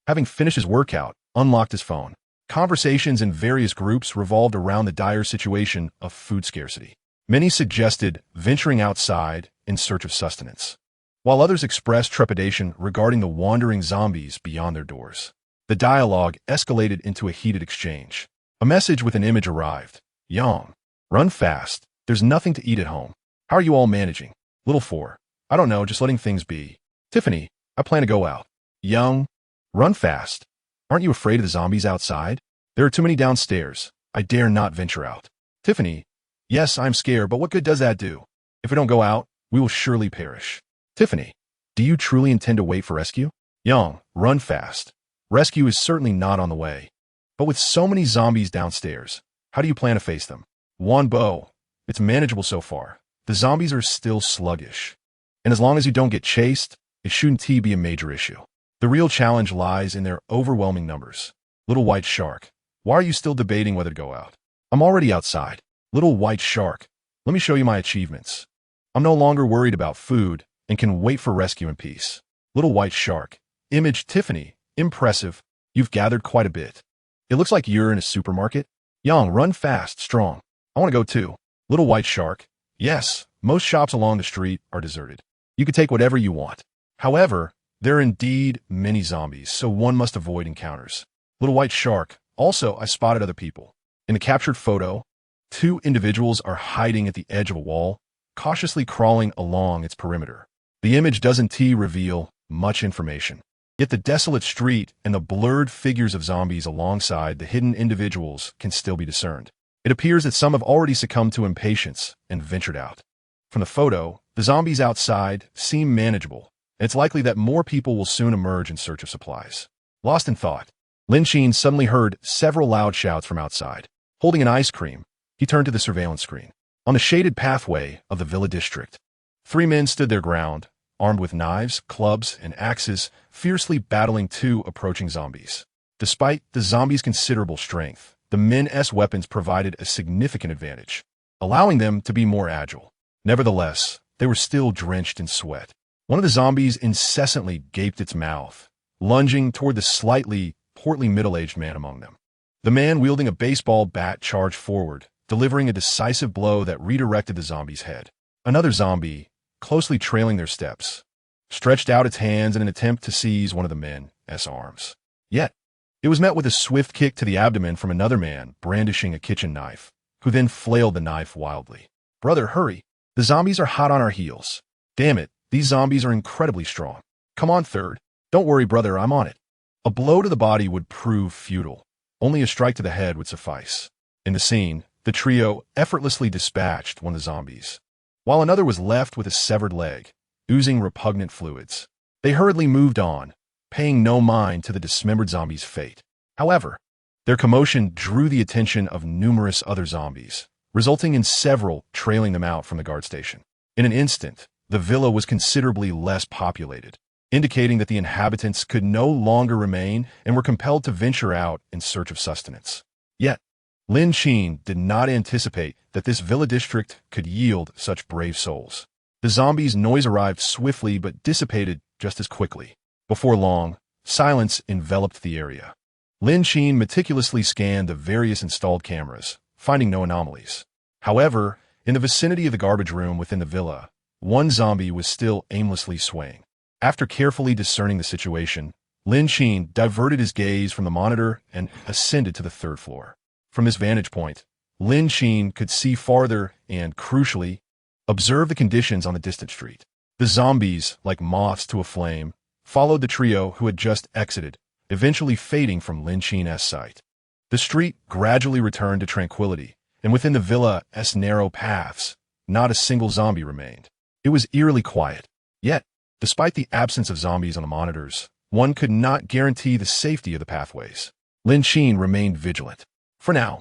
having finished his workout, unlocked his phone. Conversations in various groups revolved around the dire situation of food scarcity. Many suggested venturing outside in search of sustenance, while others expressed trepidation regarding the wandering zombies beyond their doors. The dialogue escalated into a heated exchange. A message with an image arrived. Yang, run fast. There's nothing to eat at home. How are you all managing? Little 4. I don't know, just letting things be. Tiffany, I plan to go out. Yang, run fast. Aren't you afraid of the zombies outside? There are too many downstairs. I dare not venture out. Tiffany, yes, I'm scared, but what good does that do? If we don't go out, we will surely perish. Tiffany, do you truly intend to wait for rescue? Yang, run fast. Rescue is certainly not on the way. But with so many zombies downstairs, how do you plan to face them? Wanbo, it's manageable so far. The zombies are still sluggish. And as long as you don't get chased, it shouldn't be a major issue. The real challenge lies in their overwhelming numbers. Little White Shark, why are you still debating whether to go out? I'm already outside. Little White Shark, let me show you my achievements. I'm no longer worried about food and can wait for rescue in peace. Little White Shark, image Tiffany, impressive. You've gathered quite a bit. It looks like you're in a supermarket. Yang, run fast, strong. I want to go too. Little White Shark, yes, most shops along the street are deserted. You can take whatever you want. However, there are indeed many zombies, so one must avoid encounters. Little White Shark, also I spotted other people. In the captured photo, 2 individuals are hiding at the edge of a wall, cautiously crawling along its perimeter. The image doesn't reveal much information. Yet the desolate street and the blurred figures of zombies alongside the hidden individuals can still be discerned. It appears that some have already succumbed to impatience and ventured out. From the photo, the zombies outside seem manageable, and it's likely that more people will soon emerge in search of supplies. Lost in thought, Lin Qin suddenly heard several loud shouts from outside. Holding an ice cream, he turned to the surveillance screen. On the shaded pathway of the villa district, 3 men stood their ground, armed with knives, clubs, and axes, fiercely battling 2 approaching zombies. Despite the zombies' considerable strength, the men's weapons provided a significant advantage, allowing them to be more agile. Nevertheless, they were still drenched in sweat. One of the zombies incessantly gaped its mouth, lunging toward the slightly portly middle-aged man among them. The man wielding a baseball bat charged forward, delivering a decisive blow that redirected the zombie's head. Another zombie, closely trailing their steps, stretched out its hands in an attempt to seize one of the men's arms. Yet, It was met with a swift kick to the abdomen from another man brandishing a kitchen knife, who then flailed the knife wildly. "Brother, hurry. The zombies are hot on our heels. Damn it, these zombies are incredibly strong. Come on, third. Don't worry, brother, I'm on it." A blow to the body would prove futile. Only a strike to the head would suffice. In the scene, the trio effortlessly dispatched one of the zombies, while another was left with a severed leg, oozing repugnant fluids. They hurriedly moved on, paying no mind to the dismembered zombie's fate. However, their commotion drew the attention of numerous other zombies, resulting in several trailing them out from the guard station. In an instant, the villa was considerably less populated, indicating that the inhabitants could no longer remain and were compelled to venture out in search of sustenance. Yet, Lin Qin did not anticipate that this villa district could yield such brave souls. The zombies' noise arrived swiftly but dissipated just as quickly. Before long, silence enveloped the area. Lin Qin meticulously scanned the various installed cameras, finding no anomalies. However, in the vicinity of the garbage room within the villa, one zombie was still aimlessly swaying. After carefully discerning the situation, Lin Qin diverted his gaze from the monitor and ascended to the third floor. From this vantage point, Lin Qin could see farther and, crucially, observe the conditions on the distant street. The zombies, like moths to a flame, followed the trio who had just exited, eventually fading from Lin Qin's sight. The street gradually returned to tranquility, and within the villa's narrow paths, not a single zombie remained. It was eerily quiet. Yet, despite the absence of zombies on the monitors, one could not guarantee the safety of the pathways. Lin Qin remained vigilant. For now,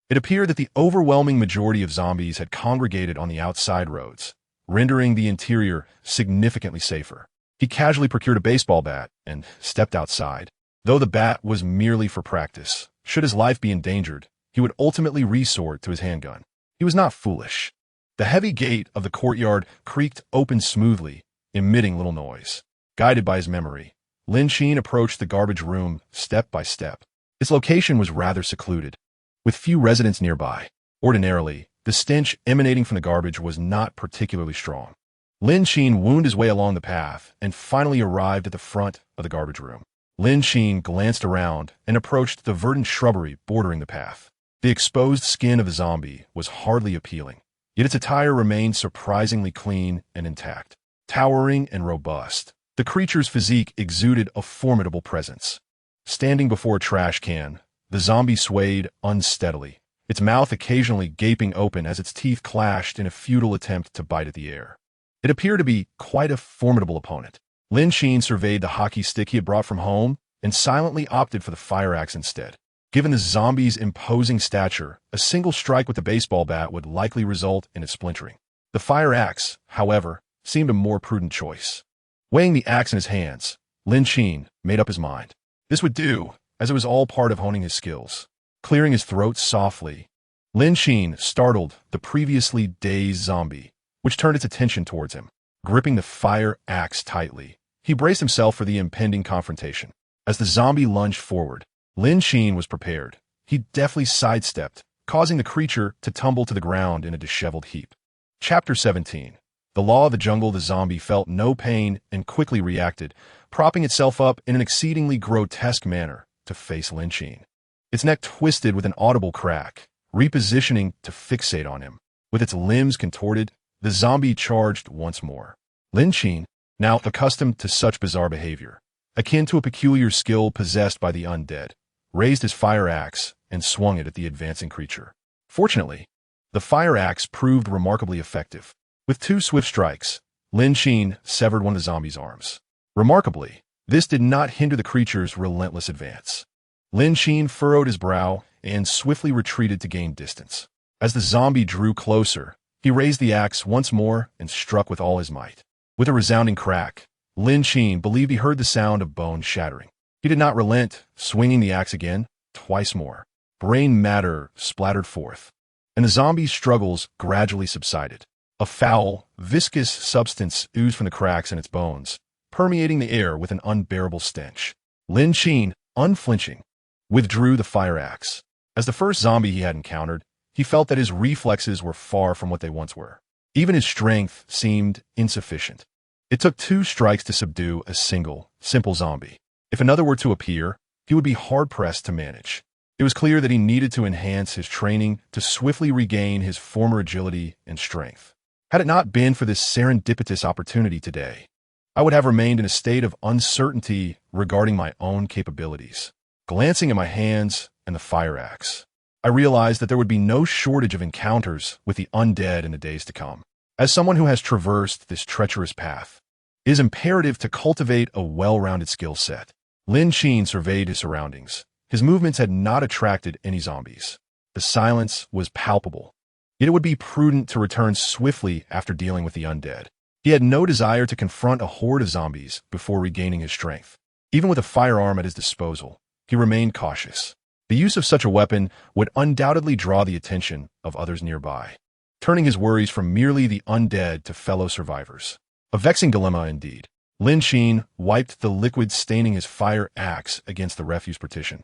it appeared that the overwhelming majority of zombies had congregated on the outside roads, rendering the interior significantly safer. He casually procured a baseball bat and stepped outside. Though the bat was merely for practice, should his life be endangered, he would ultimately resort to his handgun. He was not foolish. The heavy gate of the courtyard creaked open smoothly, emitting little noise. Guided by his memory, Lin Qin approached the garbage room step by step. Its location was rather secluded, with few residents nearby. Ordinarily, the stench emanating from the garbage was not particularly strong. Lin Qin wound his way along the path and finally arrived at the front of the garbage room. Lin Qin glanced around and approached the verdant shrubbery bordering the path. The exposed skin of the zombie was hardly appealing, yet its attire remained surprisingly clean and intact. Towering and robust, the creature's physique exuded a formidable presence. Standing before a trash can, the zombie swayed unsteadily, its mouth occasionally gaping open as its teeth clashed in a futile attempt to bite at the air. It appeared to be quite a formidable opponent. Lin Qin surveyed the hockey stick he had brought from home and silently opted for the fire axe instead. Given the zombie's imposing stature, a single strike with the baseball bat would likely result in its splintering. The fire axe, however, seemed a more prudent choice. Weighing the axe in his hands, Lin Qin made up his mind. This would do, as it was all part of honing his skills. Clearing his throat softly, Lin Qin startled the previously dazed zombie, which turned its attention towards him. Gripping the fire axe tightly, he braced himself for the impending confrontation. As the zombie lunged forward, Lin Qin was prepared. He deftly sidestepped, causing the creature to tumble to the ground in a disheveled heap. Chapter 17. The Law of the Jungle. The zombie felt no pain and quickly reacted, propping itself up in an exceedingly grotesque manner to face Lin Qin. Its neck twisted with an audible crack, repositioning to fixate on him. With its limbs contorted, the zombie charged once more. Lin Qin, now accustomed to such bizarre behavior, akin to a peculiar skill possessed by the undead, raised his fire axe and swung it at the advancing creature. Fortunately, the fire axe proved remarkably effective. With 2 swift strikes, Lin Qin severed one of the zombie's arms. Remarkably, this did not hinder the creature's relentless advance. Lin Qin furrowed his brow and swiftly retreated to gain distance. As the zombie drew closer, he raised the axe once more and struck with all his might. With a resounding crack, Lin Qin believed he heard the sound of bone shattering. He did not relent, swinging the axe again, twice more. Brain matter splattered forth, and the zombie's struggles gradually subsided. A foul, viscous substance oozed from the cracks in its bones, permeating the air with an unbearable stench. Lin Qin, unflinching, withdrew the fire axe. As the first zombie he had encountered, he felt that his reflexes were far from what they once were. Even his strength seemed insufficient. It took 2 strikes to subdue a single, simple zombie. If another were to appear, he would be hard-pressed to manage. It was clear that he needed to enhance his training to swiftly regain his former agility and strength. Had it not been for this serendipitous opportunity today, I would have remained in a state of uncertainty regarding my own capabilities. Glancing at my hands and the fire axe, I realized that there would be no shortage of encounters with the undead in the days to come. As someone who has traversed this treacherous path, it is imperative to cultivate a well-rounded skill set. Lin Qin surveyed his surroundings. His movements had not attracted any zombies. The silence was palpable, yet it would be prudent to return swiftly after dealing with the undead. He had no desire to confront a horde of zombies before regaining his strength. Even with a firearm at his disposal, he remained cautious. The use of such a weapon would undoubtedly draw the attention of others nearby, turning his worries from merely the undead to fellow survivors. A vexing dilemma indeed. Lin Qin wiped the liquid staining his fire axe against the refuse partition,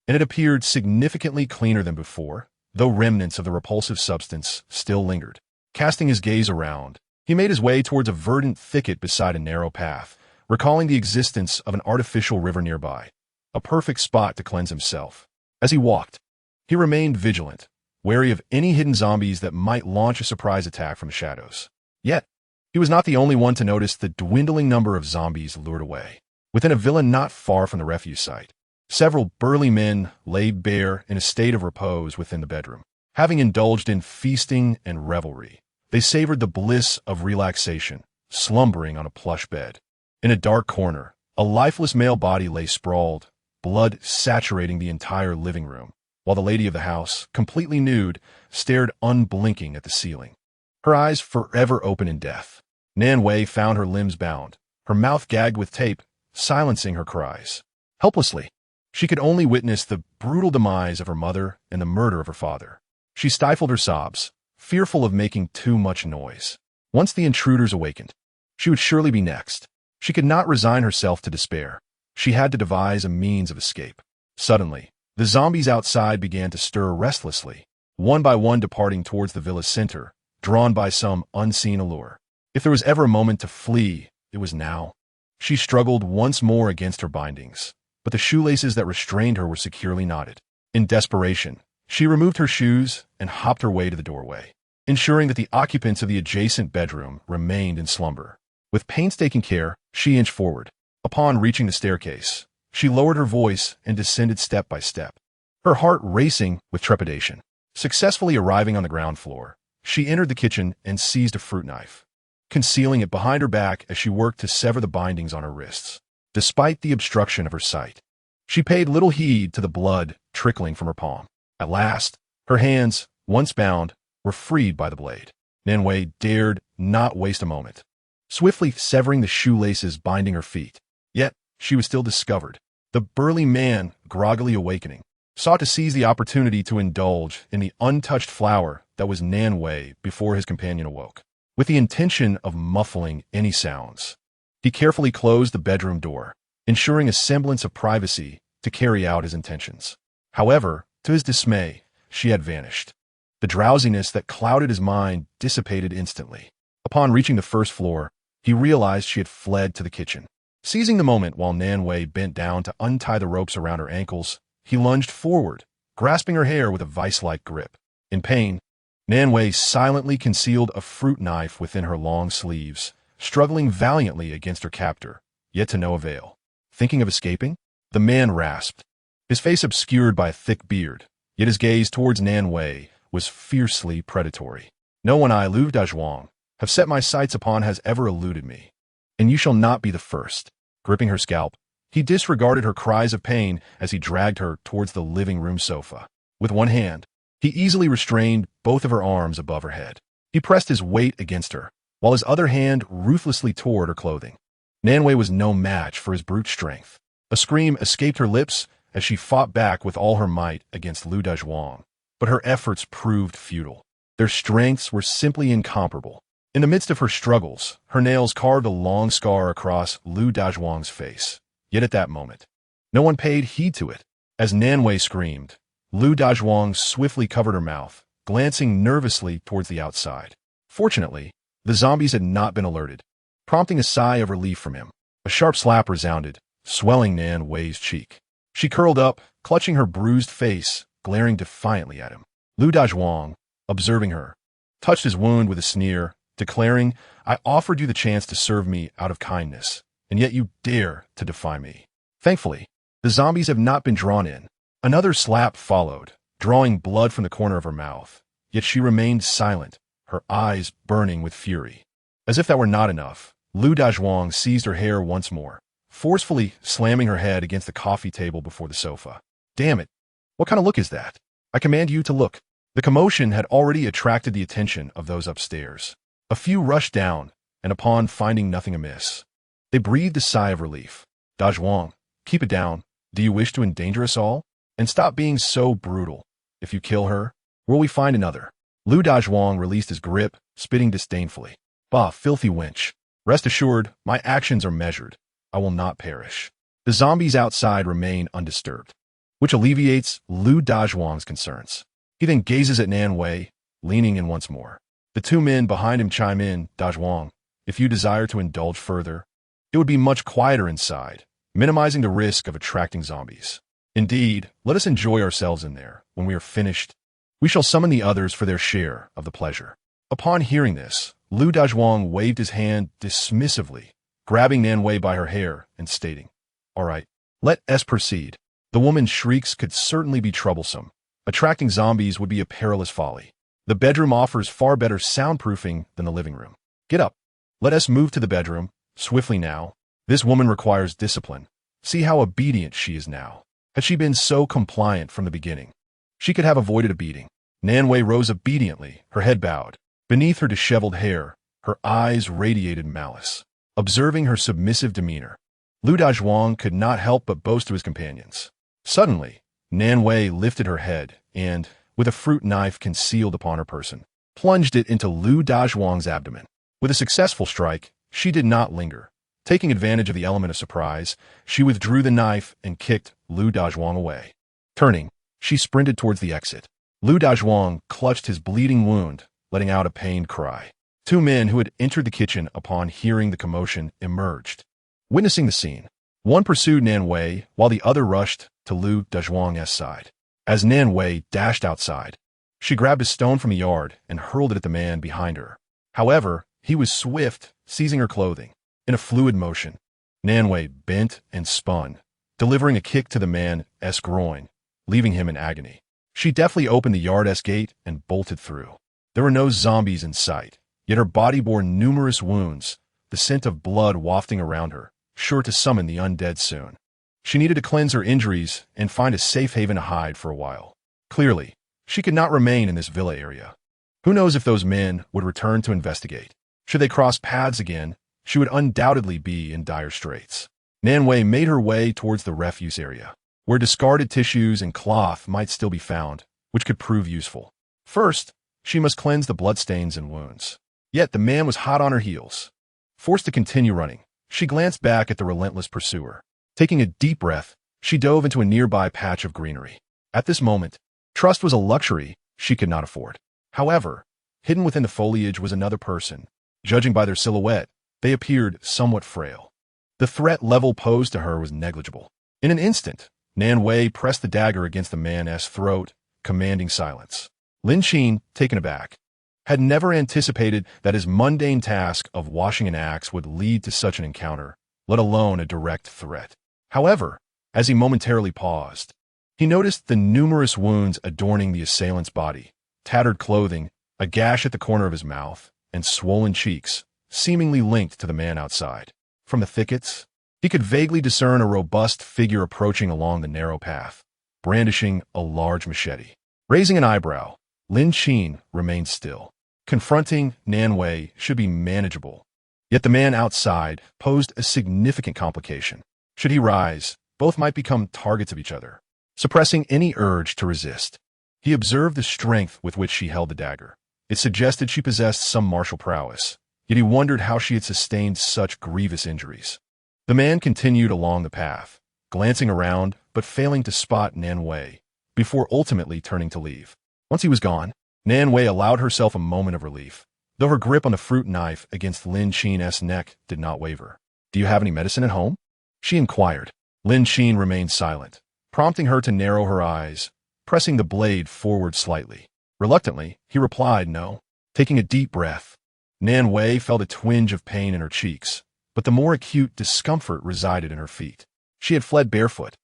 and it appeared significantly cleaner than before, though remnants of the repulsive substance still lingered. Casting his gaze around, he made his way towards a verdant thicket beside a narrow path, recalling the existence of an artificial river nearby, a perfect spot to cleanse himself. As he walked, he remained vigilant, wary of any hidden zombies that might launch a surprise attack from the shadows. Yet, he was not the only one to notice the dwindling number of zombies lured away. Within a villa not far from the refuse site, several burly men lay bare in a state of repose within the bedroom. Having indulged in feasting and revelry, they savored the bliss of relaxation, slumbering on a plush bed. In a dark corner, a lifeless male body lay sprawled, blood saturating the entire living room, while the lady of the house, completely nude, stared unblinking at the ceiling, her eyes forever open in death. Nan Wei found her limbs bound, her mouth gagged with tape, silencing her cries. Helplessly, she could only witness the brutal demise of her mother and the murder of her father. She stifled her sobs, fearful of making too much noise. Once the intruders awakened, she would surely be next. She could not resign herself to despair. She had to devise a means of escape. Suddenly, the zombies outside began to stir restlessly, one by one departing towards the villa's center, drawn by some unseen allure. If there was ever a moment to flee, it was now. She struggled once more against her bindings, but the shoelaces that restrained her were securely knotted. In desperation, she removed her shoes and hopped her way to the doorway, ensuring that the occupants of the adjacent bedroom remained in slumber. With painstaking care, she inched forward. Upon reaching the staircase, she lowered her voice and descended step by step, her heart racing with trepidation. Successfully arriving on the ground floor, she entered the kitchen and seized a fruit knife, concealing it behind her back as she worked to sever the bindings on her wrists. Despite the obstruction of her sight, she paid little heed to the blood trickling from her palm. At last, her hands, once bound, were freed by the blade. Nan Wei dared not waste a moment, swiftly severing the shoelaces binding her feet. Yet, she was still discovered. The burly man, groggily awakening, sought to seize the opportunity to indulge in the untouched flower that was Nan Wei before his companion awoke. With the intention of muffling any sounds, he carefully closed the bedroom door, ensuring a semblance of privacy to carry out his intentions. However, to his dismay, she had vanished. The drowsiness that clouded his mind dissipated instantly. Upon reaching the first floor, he realized she had fled to the kitchen. Seizing the moment while Nan Wei bent down to untie the ropes around her ankles, he lunged forward, grasping her hair with a vice-like grip. In pain, Nan Wei silently concealed a fruit knife within her long sleeves, struggling valiantly against her captor, yet to no avail. Thinking of escaping? The man rasped, his face obscured by a thick beard, yet his gaze towards Nan Wei was fiercely predatory. No one I, Lu Dazhuang, have set my sights upon has ever eluded me, and you shall not be the first. Gripping her scalp, he disregarded her cries of pain as he dragged her towards the living room sofa. With one hand, he easily restrained both of her arms above her head. He pressed his weight against her, while his other hand ruthlessly tore at her clothing. Nan Wei was no match for his brute strength. A scream escaped her lips as she fought back with all her might against Lu Dazhuang, but her efforts proved futile. Their strengths were simply incomparable. In the midst of her struggles, her nails carved a long scar across Lu Dazhuang's face. Yet at that moment, no one paid heed to it. As Nan Wei screamed, Lu Dazhuang swiftly covered her mouth, glancing nervously towards the outside. Fortunately, the zombies had not been alerted, prompting a sigh of relief from him. A sharp slap resounded, swelling Nan Wei's cheek. She curled up, clutching her bruised face, glaring defiantly at him. Lu Dazhuang, observing her, touched his wound with a sneer, declaring, "I offered you the chance to serve me out of kindness, and yet you dare to defy me." Thankfully, the zombies have not been drawn in. Another slap followed, drawing blood from the corner of her mouth, yet she remained silent, her eyes burning with fury. As if that were not enough, Lu Dazhuang seized her hair once more, forcefully slamming her head against the coffee table before the sofa. "Damn it! What kind of look is that? I command you to look." The commotion had already attracted the attention of those upstairs. A few rushed down, and upon finding nothing amiss, they breathed a sigh of relief. "Dazhuang, keep it down. Do you wish to endanger us all? And stop being so brutal. If you kill her, will we find another?" Lu Dazhuang released his grip, spitting disdainfully. "Bah, filthy wench. Rest assured, my actions are measured. I will not perish." The zombies outside remain undisturbed, which alleviates Lu Dazhuang's concerns. He then gazes at Nan Wei, leaning in once more. The two men behind him chime in, "Dazhuang, if you desire to indulge further, it would be much quieter inside, minimizing the risk of attracting zombies. Indeed, let us enjoy ourselves in there. When we are finished, we shall summon the others for their share of the pleasure." Upon hearing this, Lu Dazhuang waved his hand dismissively, grabbing Nan Wei by her hair and stating, "All right, let us proceed." The woman's shrieks could certainly be troublesome. Attracting zombies would be a perilous folly. The bedroom offers far better soundproofing than the living room. "Get up. Let us move to the bedroom, swiftly now. This woman requires discipline. See how obedient she is now. Had she been so compliant from the beginning, she could have avoided a beating." Nan Wei rose obediently, her head bowed. Beneath her disheveled hair, her eyes radiated malice. Observing her submissive demeanor, Lu Dazhuang could not help but boast to his companions. Suddenly, Nan Wei lifted her head and, with a fruit knife concealed upon her person, plunged it into Lu Dazhuang's abdomen. With a successful strike, she did not linger. Taking advantage of the element of surprise, she withdrew the knife and kicked Lu Dazhuang away. Turning, she sprinted towards the exit. Lu Dazhuang clutched his bleeding wound, letting out a pained cry. Two men who had entered the kitchen upon hearing the commotion emerged. Witnessing the scene, one pursued Nan Wei while the other rushed to Lu Dazhuang's side. As Nan Wei dashed outside, she grabbed a stone from the yard and hurled it at the man behind her. However, he was swift, seizing her clothing. In a fluid motion, Nan Wei bent and spun, delivering a kick to the man's groin, leaving him in agony. She deftly opened the yard's gate and bolted through. There were no zombies in sight, yet her body bore numerous wounds, the scent of blood wafting around her, sure to summon the undead soon. She needed to cleanse her injuries and find a safe haven to hide for a while. Clearly, she could not remain in this villa area. Who knows if those men would return to investigate? Should they cross paths again, she would undoubtedly be in dire straits. Nan Wei made her way towards the refuse area, where discarded tissues and cloth might still be found, which could prove useful. First, she must cleanse the bloodstains and wounds. Yet the man was hot on her heels. Forced to continue running, she glanced back at the relentless pursuer. Taking a deep breath, she dove into a nearby patch of greenery. At this moment, trust was a luxury she could not afford. However, hidden within the foliage was another person. Judging by their silhouette, they appeared somewhat frail. The threat level posed to her was negligible. In an instant, Nan Wei pressed the dagger against the man's throat, commanding silence. Lin Qin, taken aback, had never anticipated that his mundane task of washing an axe would lead to such an encounter, let alone a direct threat. However, as he momentarily paused, he noticed the numerous wounds adorning the assailant's body, tattered clothing, a gash at the corner of his mouth, and swollen cheeks, seemingly linked to the man outside. From the thickets, he could vaguely discern a robust figure approaching along the narrow path, brandishing a large machete. Raising an eyebrow, Lin Qin remained still. Confronting Nan Wei should be manageable, yet the man outside posed a significant complication. Should he rise, both might become targets of each other. Suppressing any urge to resist, he observed the strength with which she held the dagger. It suggested she possessed some martial prowess, yet he wondered how she had sustained such grievous injuries. The man continued along the path, glancing around but failing to spot Nan Wei, before ultimately turning to leave. Once he was gone, Nan Wei allowed herself a moment of relief, though her grip on the fruit knife against Lin Qin's neck did not waver. "Do you have any medicine at home?" she inquired. Lin Qin remained silent, prompting her to narrow her eyes, pressing the blade forward slightly. Reluctantly, he replied no. Taking a deep breath, Nan Wei felt a twinge of pain in her cheeks, but the more acute discomfort resided in her feet. She had fled barefoot,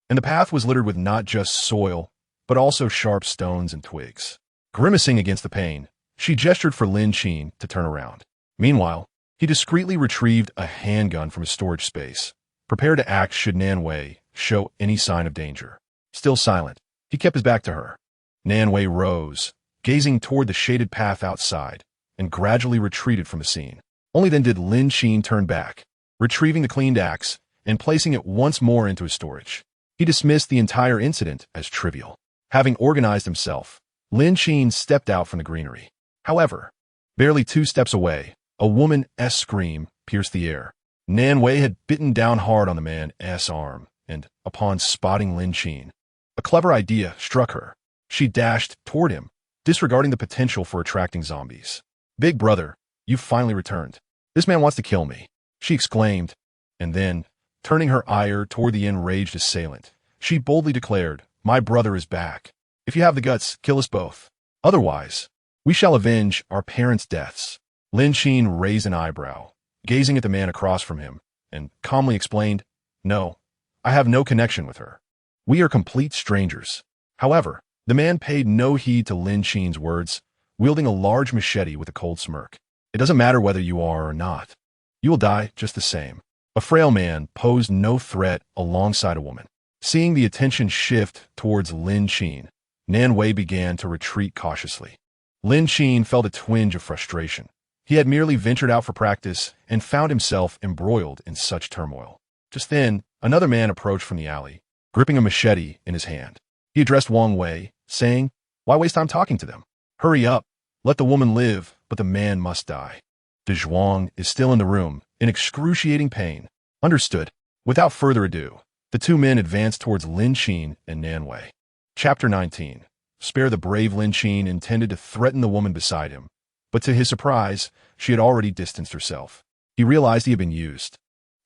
and the path was littered with not just soil, but also sharp stones and twigs. Grimacing against the pain, she gestured for Lin Qin to turn around. Meanwhile, he discreetly retrieved a handgun from his storage space, prepared to act should Nan Wei show any sign of danger. Still silent, he kept his back to her. Nan Wei rose, gazing toward the shaded path outside, and gradually retreated from the scene. Only then did Lin Qin turn back, retrieving the cleaned axe and placing it once more into his storage. He dismissed the entire incident as trivial. Having organized himself, Lin Qin stepped out from the greenery. However, barely 2 steps away, a woman's scream pierced the air. Nan Wei had bitten down hard on the man's arm, and, upon spotting Lin Qin, a clever idea struck her. She dashed toward him, disregarding the potential for attracting zombies. "Big brother, you've finally returned. This man wants to kill me," she exclaimed, and then, turning her ire toward the enraged assailant, she boldly declared, "My brother is back. If you have the guts, kill us both. Otherwise, we shall avenge our parents' deaths." Lin Qin raised an eyebrow, gazing at the man across from him, and calmly explained, "No, I have no connection with her. We are complete strangers." However, the man paid no heed to Lin Qin's words, wielding a large machete with a cold smirk. "It doesn't matter whether you are or not. You will die just the same." A frail man posed no threat alongside a woman. Seeing the attention shift towards Lin Qin, Nan Wei began to retreat cautiously. Lin Qin felt a twinge of frustration. He had merely ventured out for practice and found himself embroiled in such turmoil. Just then, another man approached from the alley, gripping a machete in his hand. He addressed Wang Wei, saying, "Why waste time talking to them? Hurry up. Let the woman live, but the man must die. De Zhuang is still in the room, in excruciating pain." Understood. Without further ado, the 2 men advanced towards Lin Qin and Nan Wei. Chapter 19. Spare the brave Lin Qin intended to threaten the woman beside him, but to his surprise, she had already distanced herself. He realized he had been used.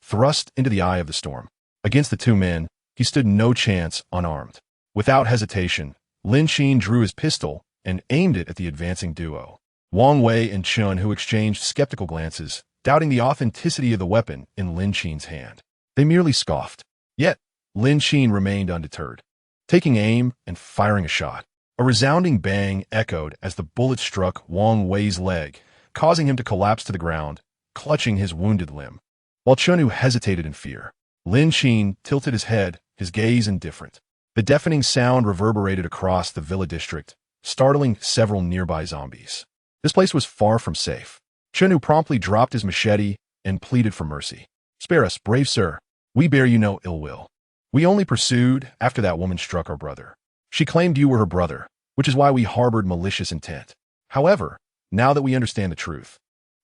Thrust into the eye of the storm. Against the 2 men, he stood no chance unarmed. Without hesitation, Lin Qin drew his pistol and aimed it at the advancing duo. Wang Wei and Chun, who exchanged skeptical glances, doubting the authenticity of the weapon in Lin Qin's hand. They merely scoffed. Yet, Lin Qin remained undeterred, taking aim and firing a shot. A resounding bang echoed as the bullet struck Wang Wei's leg, causing him to collapse to the ground, clutching his wounded limb. While Chun hesitated in fear, Lin Qin tilted his head, his gaze indifferent. The deafening sound reverberated across the villa district, startling several nearby zombies. This place was far from safe. Chun promptly dropped his machete and pleaded for mercy. "Spare us, brave sir. We bear you no ill will. We only pursued after that woman struck our brother. She claimed you were her brother, which is why we harbored malicious intent. However, now that we understand the truth,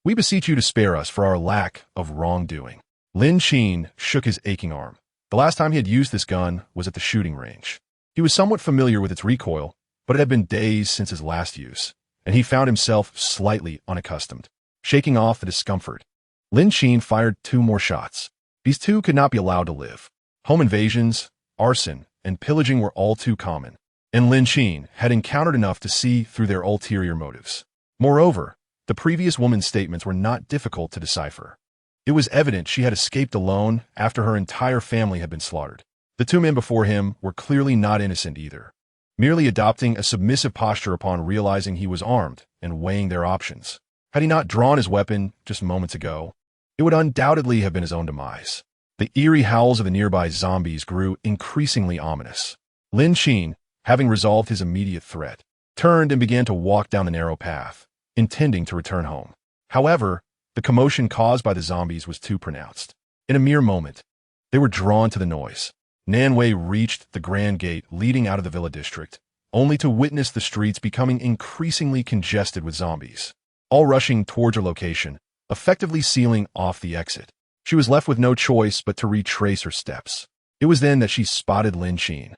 we beseech you to spare us for our lack of wrongdoing." Lin Qin shook his aching arm. The last time he had used this gun was at the shooting range. He was somewhat familiar with its recoil, but it had been days since his last use, and he found himself slightly unaccustomed. Shaking off the discomfort, Lin Qin fired 2 more shots. These 2 could not be allowed to live. Home invasions, arson, and pillaging were all too common, and Lin Qin had encountered enough to see through their ulterior motives. Moreover, the previous woman's statements were not difficult to decipher. It was evident she had escaped alone after her entire family had been slaughtered. The 2 men before him were clearly not innocent either, merely adopting a submissive posture upon realizing he was armed and weighing their options. Had he not drawn his weapon just moments ago, it would undoubtedly have been his own demise. The eerie howls of the nearby zombies grew increasingly ominous. Lin Qin, having resolved his immediate threat, turned and began to walk down the narrow path, intending to return home. However, the commotion caused by the zombies was too pronounced. In a mere moment, they were drawn to the noise. Nan Wei reached the grand gate leading out of the villa district, only to witness the streets becoming increasingly congested with zombies, all rushing towards her location, effectively sealing off the exit. She was left with no choice but to retrace her steps. It was then that she spotted Lin Qin,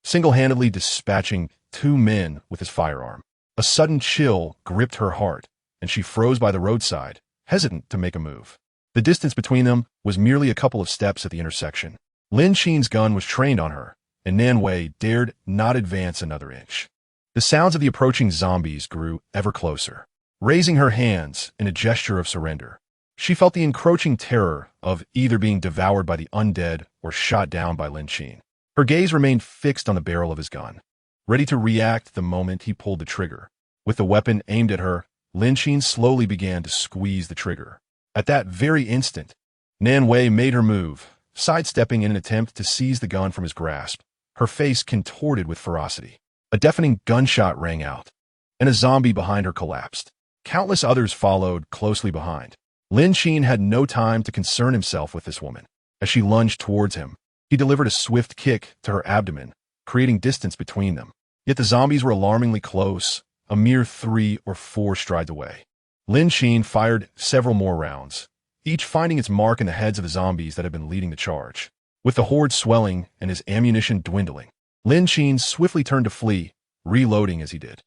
single-handedly dispatching 2 men with his firearm. A sudden chill gripped her heart, and she froze by the roadside, hesitant to make a move. The distance between them was merely a couple of steps at the intersection. Lin Qin's gun was trained on her, and Nanwei dared not advance another inch. The sounds of the approaching zombies grew ever closer. Raising her hands in a gesture of surrender, she felt the encroaching terror of either being devoured by the undead or shot down by Lin Qin. Her gaze remained fixed on the barrel of his gun, ready to react the moment he pulled the trigger. With the weapon aimed at her, Lin Qin slowly began to squeeze the trigger. At that very instant, Nanwei made her move, sidestepping in an attempt to seize the gun from his grasp, her face contorted with ferocity. A deafening gunshot rang out, and a zombie behind her collapsed. Countless others followed closely behind. Lin Qin had no time to concern himself with this woman. As she lunged towards him, he delivered a swift kick to her abdomen, creating distance between them. Yet the zombies were alarmingly close, a mere 3 or 4 strides away. Lin Qin fired several more rounds, each finding its mark in the heads of the zombies that had been leading the charge. With the horde swelling and his ammunition dwindling, Lin Qin swiftly turned to flee, reloading as he did.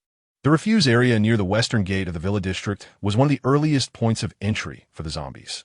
The refuse area near the western gate of the villa district was one of the earliest points of entry for the zombies.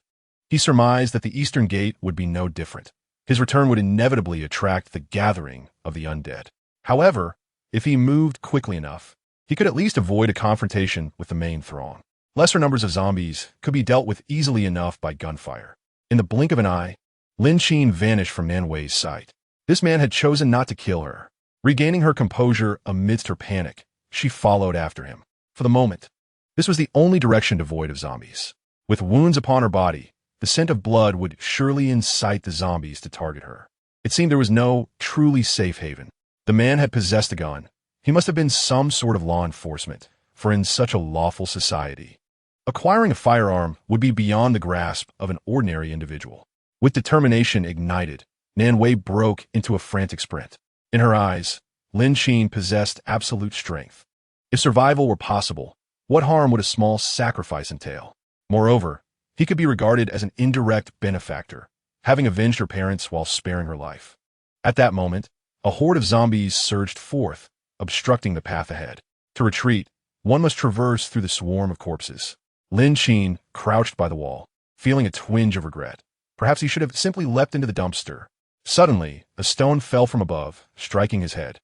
He surmised that the eastern gate would be no different. His return would inevitably attract the gathering of the undead. However, if he moved quickly enough, he could at least avoid a confrontation with the main throng. Lesser numbers of zombies could be dealt with easily enough by gunfire. In the blink of an eye, Lin Qin vanished from Nanwei's sight. This man had chosen not to kill her. Regaining her composure amidst her panic, she followed after him. For the moment, this was the only direction devoid of zombies. With wounds upon her body, the scent of blood would surely incite the zombies to target her. It seemed there was no truly safe haven. The man had possessed a gun. He must have been some sort of law enforcement, for in such a lawful society, acquiring a firearm would be beyond the grasp of an ordinary individual. With determination ignited, Nanwei broke into a frantic sprint. In her eyes, Lin Qin possessed absolute strength. If survival were possible, what harm would a small sacrifice entail? Moreover, he could be regarded as an indirect benefactor, having avenged her parents while sparing her life. At that moment, a horde of zombies surged forth, obstructing the path ahead. To retreat, one must traverse through the swarm of corpses. Lin Qin crouched by the wall, feeling a twinge of regret. Perhaps he should have simply leapt into the dumpster. Suddenly, a stone fell from above, striking his head.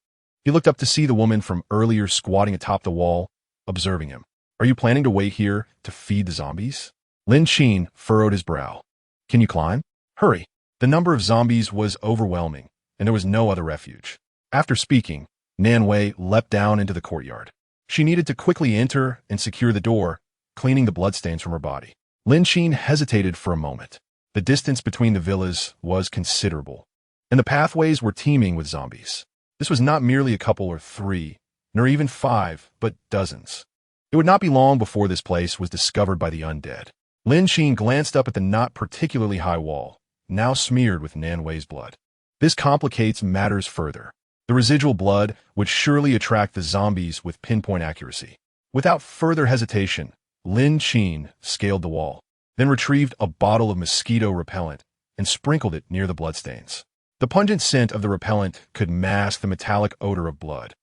He looked up to see the woman from earlier squatting atop the wall, observing him. "Are you planning to wait here to feed the zombies?" Lin Qin furrowed his brow. "Can you climb? Hurry." The number of zombies was overwhelming, and there was no other refuge. After speaking, Nanwei leapt down into the courtyard. She needed to quickly enter and secure the door, cleaning the bloodstains from her body. Lin Qin hesitated for a moment. The distance between the villas was considerable, and the pathways were teeming with zombies. This was not merely a couple or 3, nor even 5, but dozens. It would not be long before this place was discovered by the undead. Lin Qin glanced up at the not particularly high wall, now smeared with Nanwei's blood. This complicates matters further. The residual blood would surely attract the zombies with pinpoint accuracy. Without further hesitation, Lin Qin scaled the wall, then retrieved a bottle of mosquito repellent and sprinkled it near the bloodstains. The pungent scent of the repellent could mask the metallic odor of blood,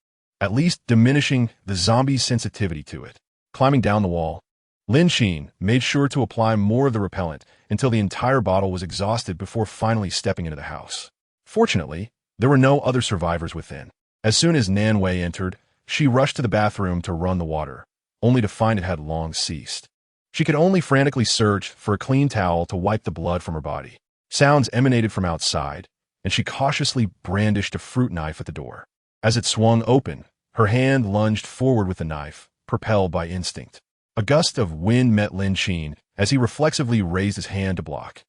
at least diminishing the zombie's sensitivity to it. Climbing down the wall, Lin Qin made sure to apply more of the repellent until the entire bottle was exhausted before finally stepping into the house. Fortunately, there were no other survivors within. As soon as Nanwei entered, she rushed to the bathroom to run the water, only to find it had long ceased. She could only frantically search for a clean towel to wipe the blood from her body. Sounds emanated from outside, and she cautiously brandished a fruit knife at the door. As it swung open, her hand lunged forward with the knife, propelled by instinct. A gust of wind met Lin Qin as he reflexively raised his hand to block.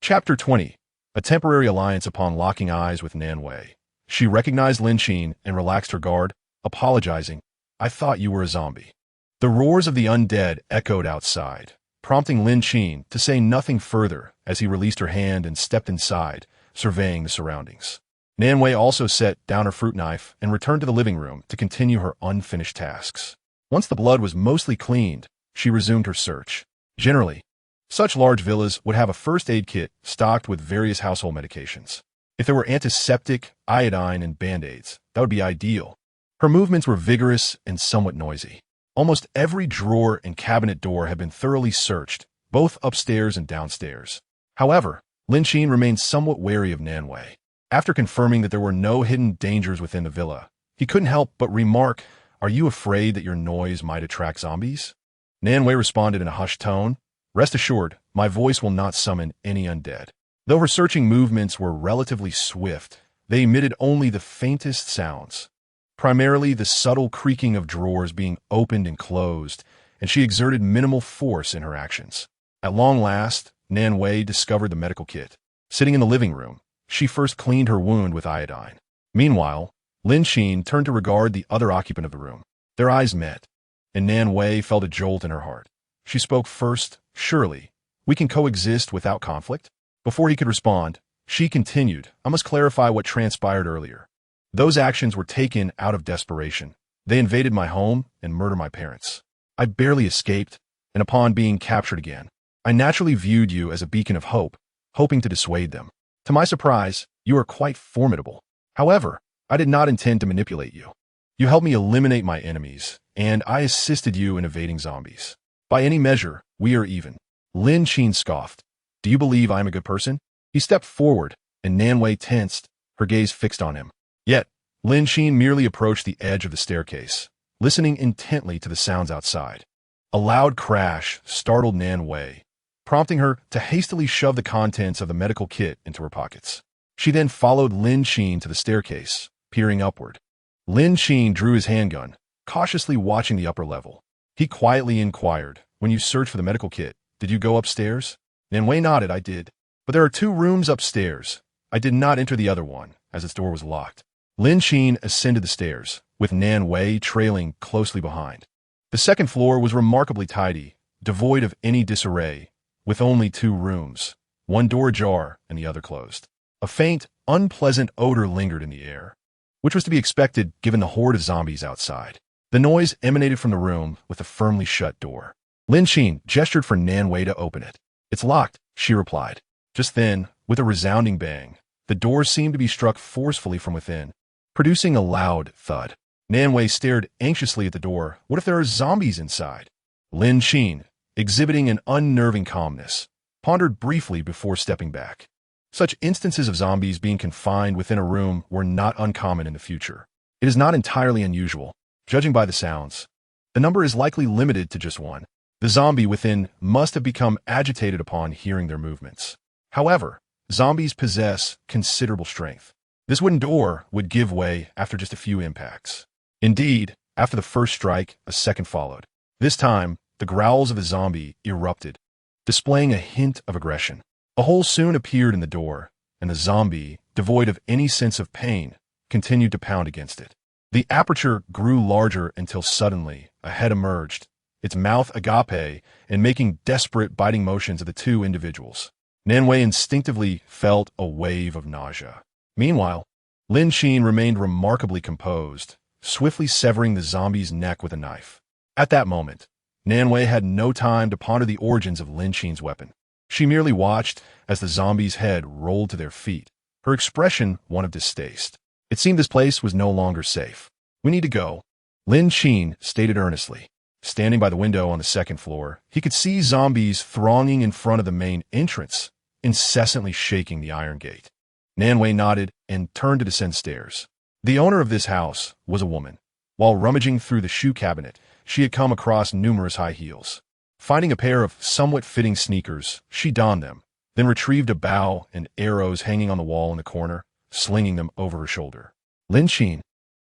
Chapter 20. A temporary alliance upon locking eyes with Nanwei. She recognized Lin Qin and relaxed her guard, apologizing. "I thought you were a zombie." The roars of the undead echoed outside, prompting Lin Qin to say nothing further as he released her hand and stepped inside, surveying the surroundings. Nanwei also set down her fruit knife and returned to the living room to continue her unfinished tasks. Once the blood was mostly cleaned, she resumed her search. Generally, such large villas would have a first aid kit stocked with various household medications. If there were antiseptic, iodine, and band-aids, that would be ideal. Her movements were vigorous and somewhat noisy. Almost every drawer and cabinet door had been thoroughly searched, both upstairs and downstairs. However, Lin Qin remained somewhat wary of Nanwei. After confirming that there were no hidden dangers within the villa, he couldn't help but remark, "Are you afraid that your noise might attract zombies?" Nan Wei responded in a hushed tone, "Rest assured, my voice will not summon any undead." Though her searching movements were relatively swift, they emitted only the faintest sounds, primarily the subtle creaking of drawers being opened and closed, and she exerted minimal force in her actions. At long last, Nan Wei discovered the medical kit. Sitting in the living room, she first cleaned her wound with iodine. Meanwhile, Lin Qin turned to regard the other occupant of the room. Their eyes met, and Nan Wei felt a jolt in her heart. She spoke first, "Surely, we can coexist without conflict?" Before he could respond, she continued, "I must clarify what transpired earlier. Those actions were taken out of desperation. They invaded my home and murdered my parents. I barely escaped, and upon being captured again, I naturally viewed you as a beacon of hope, hoping to dissuade them. To my surprise, you are quite formidable. However, I did not intend to manipulate you. You helped me eliminate my enemies, and I assisted you in evading zombies. By any measure, we are even." Lin Qin scoffed. "Do you believe I am a good person?" He stepped forward, and Nan Wei tensed, her gaze fixed on him. Yet, Lin Qin merely approached the edge of the staircase, listening intently to the sounds outside. A loud crash startled Nan Wei, prompting her to hastily shove the contents of the medical kit into her pockets. She then followed Lin Qin to the staircase, peering upward. Lin Qin drew his handgun, cautiously watching the upper level. He quietly inquired, "When you searched for the medical kit, did you go upstairs?" Nan Wei nodded, "I did. But there are 2 rooms upstairs. I did not enter the other one, as its door was locked." Lin Qin ascended the stairs, with Nan Wei trailing closely behind. The second floor was remarkably tidy, devoid of any disarray, with only 2 rooms, one door ajar and the other closed. A faint, unpleasant odor lingered in the air, which was to be expected given the horde of zombies outside. The noise emanated from the room with a firmly shut door. Lin Qin gestured for Nan Wei to open it. "It's locked," she replied. Just then, with a resounding bang, the door seemed to be struck forcefully from within, producing a loud thud. Nan Wei stared anxiously at the door. What if there are zombies inside? Lin Qin, exhibiting an unnerving calmness, pondered briefly before stepping back. Such instances of zombies being confined within a room were not uncommon in the future. It is not entirely unusual. Judging by the sounds, the number is likely limited to just one. The zombie within must have become agitated upon hearing their movements. However, zombies possess considerable strength. This wooden door would give way after just a few impacts. Indeed, after the first strike, a second followed. This time, the growls of the zombie erupted, displaying a hint of aggression. A hole soon appeared in the door, and the zombie, devoid of any sense of pain, continued to pound against it. The aperture grew larger until suddenly a head emerged, its mouth agape and making desperate biting motions at the 2 individuals. Nan Wei instinctively felt a wave of nausea. Meanwhile, Lin Qin remained remarkably composed, swiftly severing the zombie's neck with a knife. At that moment, Nan Wei had no time to ponder the origins of Lin Qin's weapon. She merely watched as the zombie's head rolled to their feet, her expression one of distaste. It seemed this place was no longer safe. "We need to go," Lin Qin stated earnestly. Standing by the window on the second floor, he could see zombies thronging in front of the main entrance, incessantly shaking the iron gate. Nan Wei nodded and turned to descend stairs. The owner of this house was a woman. While rummaging through the shoe cabinet, she had come across numerous high heels. Finding a pair of somewhat fitting sneakers, she donned them, then retrieved a bow and arrows hanging on the wall in the corner, slinging them over her shoulder. Lin Qin,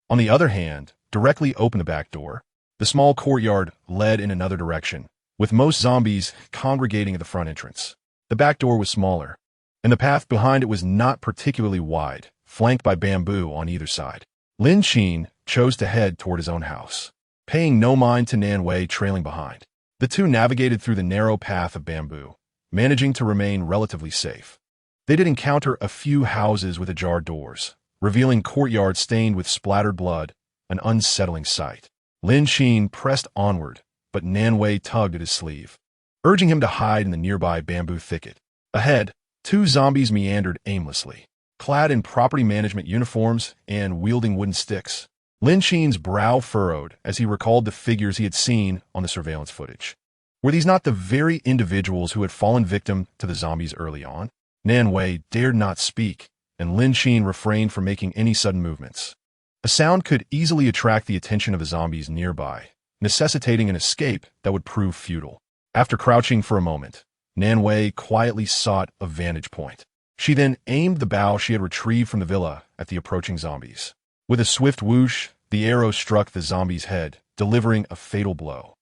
on the other hand, directly opened the back door. The small courtyard led in another direction, with most zombies congregating at the front entrance. The back door was smaller, and the path behind it was not particularly wide, flanked by bamboo on either side. Lin Qin chose to head toward his own house, paying no mind to Nan Wei trailing behind. The 2 navigated through the narrow path of bamboo, managing to remain relatively safe. They did encounter a few houses with ajar doors, revealing courtyards stained with splattered blood, an unsettling sight. Lin Qin pressed onward, but Nan Wei tugged at his sleeve, urging him to hide in the nearby bamboo thicket. Ahead, 2 zombies meandered aimlessly, clad in property management uniforms and wielding wooden sticks. Lin Qin's brow furrowed as he recalled the figures he had seen on the surveillance footage. Were these not the very individuals who had fallen victim to the zombies early on? Nan Wei dared not speak, and Lin Qin refrained from making any sudden movements. A sound could easily attract the attention of the zombies nearby, necessitating an escape that would prove futile. After crouching for a moment, Nanwei quietly sought a vantage point. She then aimed the bow she had retrieved from the villa at the approaching zombies. With a swift whoosh, the arrow struck the zombie's head, delivering a fatal blow.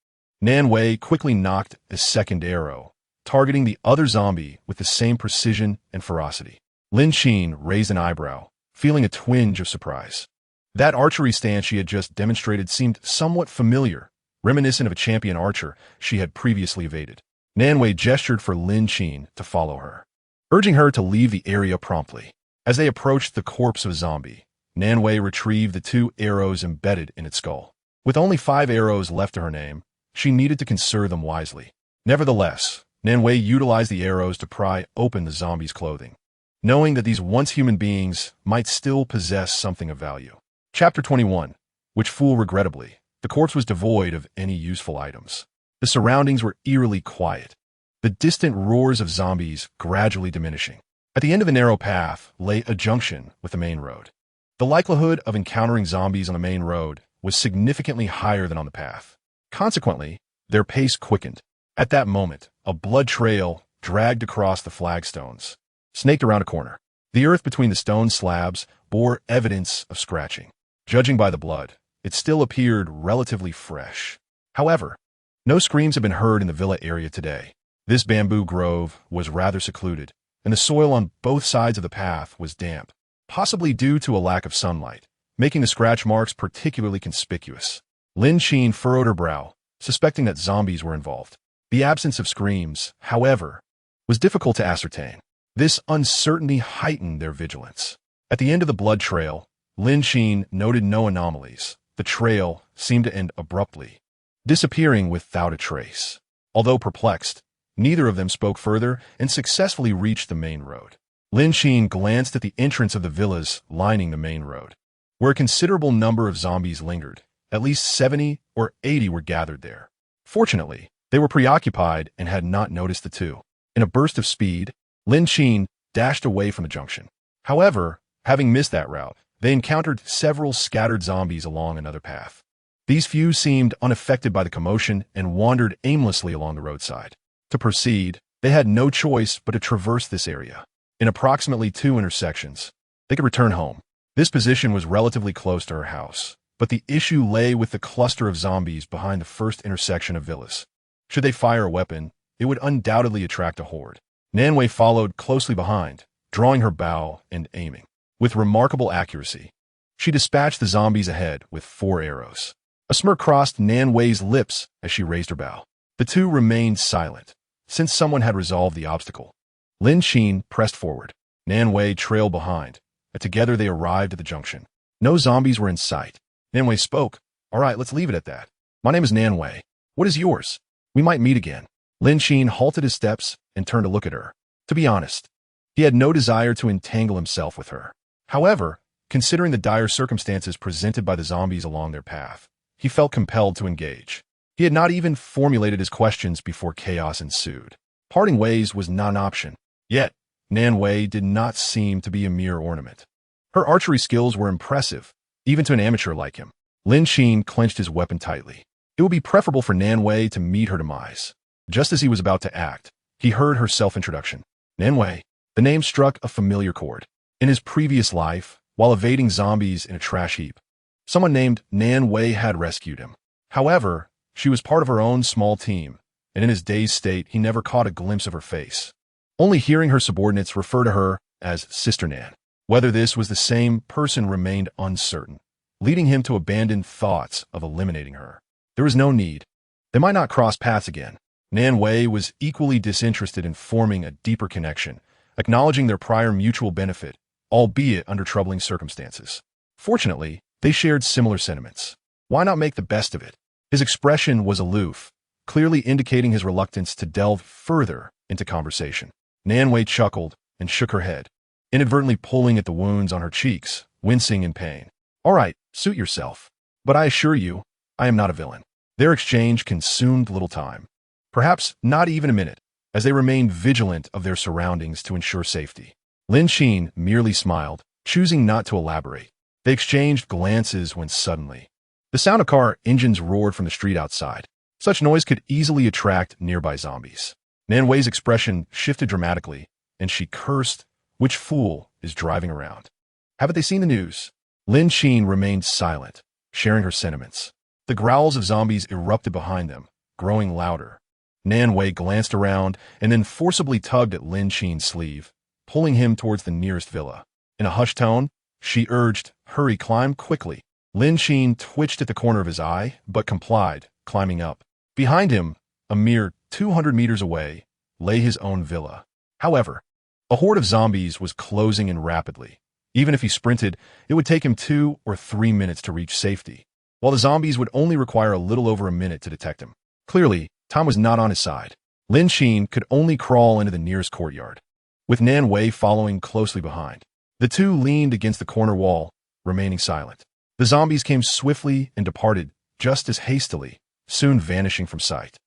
Nanwei quickly nocked a second arrow, targeting the other zombie with the same precision and ferocity. Lin Qin raised an eyebrow, feeling a twinge of surprise. That archery stance she had just demonstrated seemed somewhat familiar, reminiscent of a champion archer she had previously evaded. Nanwei gestured for Lin Qin to follow her, urging her to leave the area promptly. As they approached the corpse of a zombie, Nanwei retrieved the 2 arrows embedded in its skull. With only 5 arrows left to her name, she needed to conserve them wisely. Nevertheless, Nanwei utilized the arrows to pry open the zombie's clothing, knowing that these once human beings might still possess something of value. Chapter 21, which full regrettably, the corpse was devoid of any useful items. The surroundings were eerily quiet, the distant roars of zombies gradually diminishing. At the end of the narrow path lay a junction with the main road. The likelihood of encountering zombies on the main road was significantly higher than on the path. Consequently, their pace quickened. At that moment, a blood trail dragged across the flagstones, snaked around a corner. The earth between the stone slabs bore evidence of scratching. Judging by the blood, it still appeared relatively fresh. However, no screams had been heard in the villa area today. This bamboo grove was rather secluded, and the soil on both sides of the path was damp, possibly due to a lack of sunlight, making the scratch marks particularly conspicuous. Lin Qin furrowed her brow, suspecting that zombies were involved. The absence of screams, however, was difficult to ascertain. This uncertainty heightened their vigilance. At the end of the blood trail, Lin Qin noted no anomalies. The trail seemed to end abruptly, disappearing without a trace. Although perplexed, neither of them spoke further and successfully reached the main road. Lin Qin glanced at the entrance of the villas lining the main road, where a considerable number of zombies lingered. At least 70 or 80 were gathered there. Fortunately, they were preoccupied and had not noticed the 2. In a burst of speed, Lin Qin dashed away from the junction. However, having missed that route, they encountered several scattered zombies along another path. These few seemed unaffected by the commotion and wandered aimlessly along the roadside. To proceed, they had no choice but to traverse this area. In approximately 2 intersections, they could return home. This position was relatively close to her house, but the issue lay with the cluster of zombies behind the first intersection of villas. Should they fire a weapon, it would undoubtedly attract a horde. Nanwei followed closely behind, drawing her bow and aiming. With remarkable accuracy, she dispatched the zombies ahead with 4 arrows. A smirk crossed Nanwei's lips as she raised her bow. The 2 remained silent, since someone had resolved the obstacle. Lin Qin pressed forward. Nanwei trailed behind, and together they arrived at the junction. No zombies were in sight. Nanwei spoke. "All right, let's leave it at that. My name is Nanwei. What is yours? We might meet again." Lin Qin halted his steps and turned to look at her. To be honest, he had no desire to entangle himself with her. However, considering the dire circumstances presented by the zombies along their path, he felt compelled to engage. He had not even formulated his questions before chaos ensued. Parting ways was not an option. Yet, Nanwei did not seem to be a mere ornament. Her archery skills were impressive, even to an amateur like him. Lin Qin clenched his weapon tightly. It would be preferable for Nanwei to meet her demise. Just as he was about to act, he heard her self-introduction. Nanwei. The name struck a familiar chord. In his previous life, while evading zombies in a trash heap, someone named Nanwei had rescued him. However, she was part of her own small team, and in his dazed state, he never caught a glimpse of her face. Only hearing her subordinates refer to her as Sister Nan. Whether this was the same person remained uncertain, leading him to abandon thoughts of eliminating her. There was no need. They might not cross paths again. Nanwei was equally disinterested in forming a deeper connection, acknowledging their prior mutual benefit, albeit under troubling circumstances. Fortunately, they shared similar sentiments. Why not make the best of it? His expression was aloof, clearly indicating his reluctance to delve further into conversation. Nanwei chuckled and shook her head, inadvertently pulling at the wounds on her cheeks, wincing in pain. "All right, suit yourself. But I assure you, I am not a villain." Their exchange consumed little time, perhaps not even a minute, as they remained vigilant of their surroundings to ensure safety. Lin Qin merely smiled, choosing not to elaborate. They exchanged glances when suddenly, the sound of car engines roared from the street outside. Such noise could easily attract nearby zombies. Nan Wei's expression shifted dramatically, and she cursed, "Which fool is driving around? Haven't they seen the news?" Lin Qin remained silent, sharing her sentiments. The growls of zombies erupted behind them, growing louder. Nan Wei glanced around and then forcibly tugged at Lin Qin's sleeve, pulling him towards the nearest villa. In a hushed tone, she urged, "Hurry, climb quickly." Lin Qin twitched at the corner of his eye, but complied, climbing up. Behind him, a mere 200 meters away, lay his own villa. However, a horde of zombies was closing in rapidly. Even if he sprinted, it would take him 2 or 3 minutes to reach safety, while the zombies would only require a little over a minute to detect him. Clearly, time was not on his side. Lin Qin could only crawl into the nearest courtyard, with Nan Wei following closely behind. The two leaned against the corner wall, remaining silent. The zombies came swiftly and departed just as hastily, soon vanishing from sight.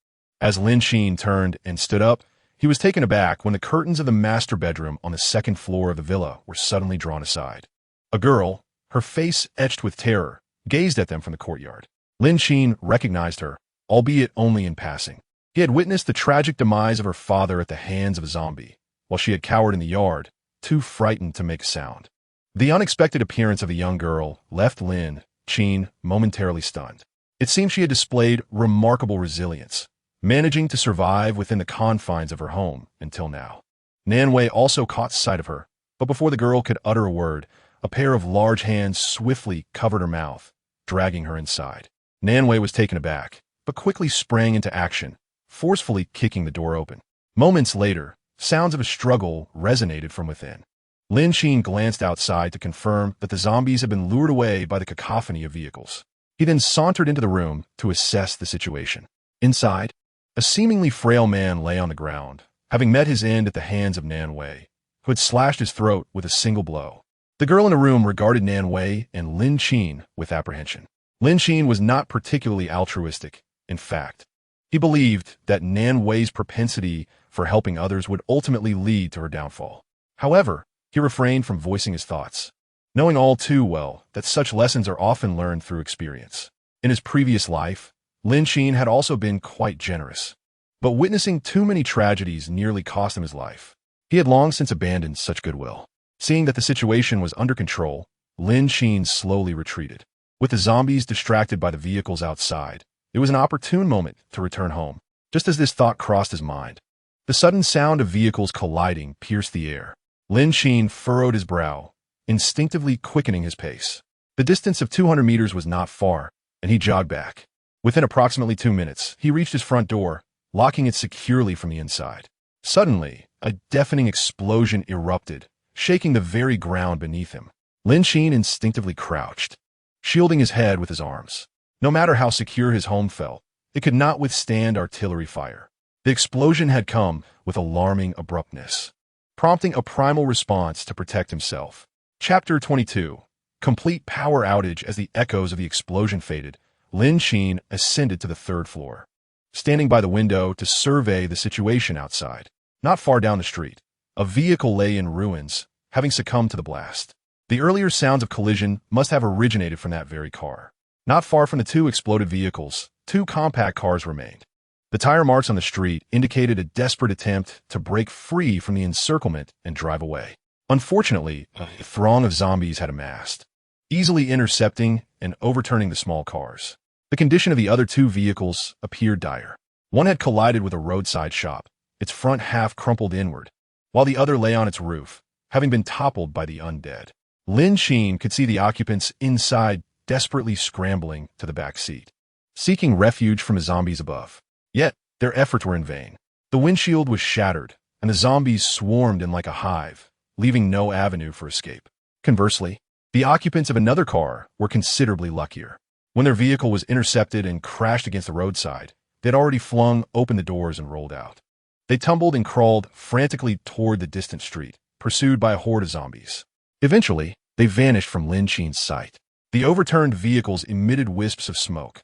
As Lin Qin turned and stood up, he was taken aback when the curtains of the master bedroom on the second floor of the villa were suddenly drawn aside. A girl, her face etched with terror, gazed at them from the courtyard. Lin Qin recognized her, albeit only in passing. He had witnessed the tragic demise of her father at the hands of a zombie, while she had cowered in the yard, too frightened to make a sound. The unexpected appearance of the young girl left Lin Qin momentarily stunned. It seemed she had displayed remarkable resilience, managing to survive within the confines of her home until now. Nan Wei also caught sight of her, but before the girl could utter a word, a pair of large hands swiftly covered her mouth, dragging her inside. Nan Wei was taken aback, but quickly sprang into action, forcefully kicking the door open. Moments later, sounds of a struggle resonated from within. Lin Qin glanced outside to confirm that the zombies had bin lured away by the cacophony of vehicles. He then sauntered into the room to assess the situation. Inside, a seemingly frail man lay on the ground, having met his end at the hands of Nan Wei, who had slashed his throat with a single blow. The girl in the room regarded Nan Wei and Lin Qin with apprehension. Lin Qin was not particularly altruistic. In fact, he believed that Nan Wei's propensity for helping others would ultimately lead to her downfall. However, he refrained from voicing his thoughts, knowing all too well that such lessons are often learned through experience. In his previous life, Lin Qin had also been quite generous, but witnessing too many tragedies nearly cost him his life. He had long since abandoned such goodwill. Seeing that the situation was under control, Lin Qin slowly retreated. With the zombies distracted by the vehicles outside, it was an opportune moment to return home. Just as this thought crossed his mind, the sudden sound of vehicles colliding pierced the air. Lin Qin furrowed his brow, instinctively quickening his pace. The distance of 200 meters was not far, and he jogged back. Within approximately 2 minutes, he reached his front door, locking it securely from the inside. Suddenly, a deafening explosion erupted, shaking the very ground beneath him. Lin Qin instinctively crouched, shielding his head with his arms. No matter how secure his home felt, it could not withstand artillery fire. The explosion had come with alarming abruptness, prompting a primal response to protect himself. Chapter 22. Complete power outage. As the echoes of the explosion faded, Lin Qin ascended to the 3rd floor, standing by the window to survey the situation outside. Not far down the street, a vehicle lay in ruins, having succumbed to the blast. The earlier sounds of collision must have originated from that very car. Not far from the 2 exploded vehicles, 2 compact cars remained. The tire marks on the street indicated a desperate attempt to break free from the encirclement and drive away. Unfortunately, a throng of zombies had amassed, easily intercepting and overturning the small cars. The condition of the other 2 vehicles appeared dire. One had collided with a roadside shop, its front half crumpled inward, while the other lay on its roof, having been toppled by the undead. Lin Qin could see the occupants inside desperately scrambling to the back seat, seeking refuge from the zombies above. Yet, their efforts were in vain. The windshield was shattered, and the zombies swarmed in like a hive, leaving no avenue for escape. Conversely, the occupants of another car were considerably luckier. When their vehicle was intercepted and crashed against the roadside, they had already flung open the doors and rolled out. They tumbled and crawled frantically toward the distant street, pursued by a horde of zombies. Eventually, they vanished from Lin Qin's sight. The overturned vehicles emitted wisps of smoke,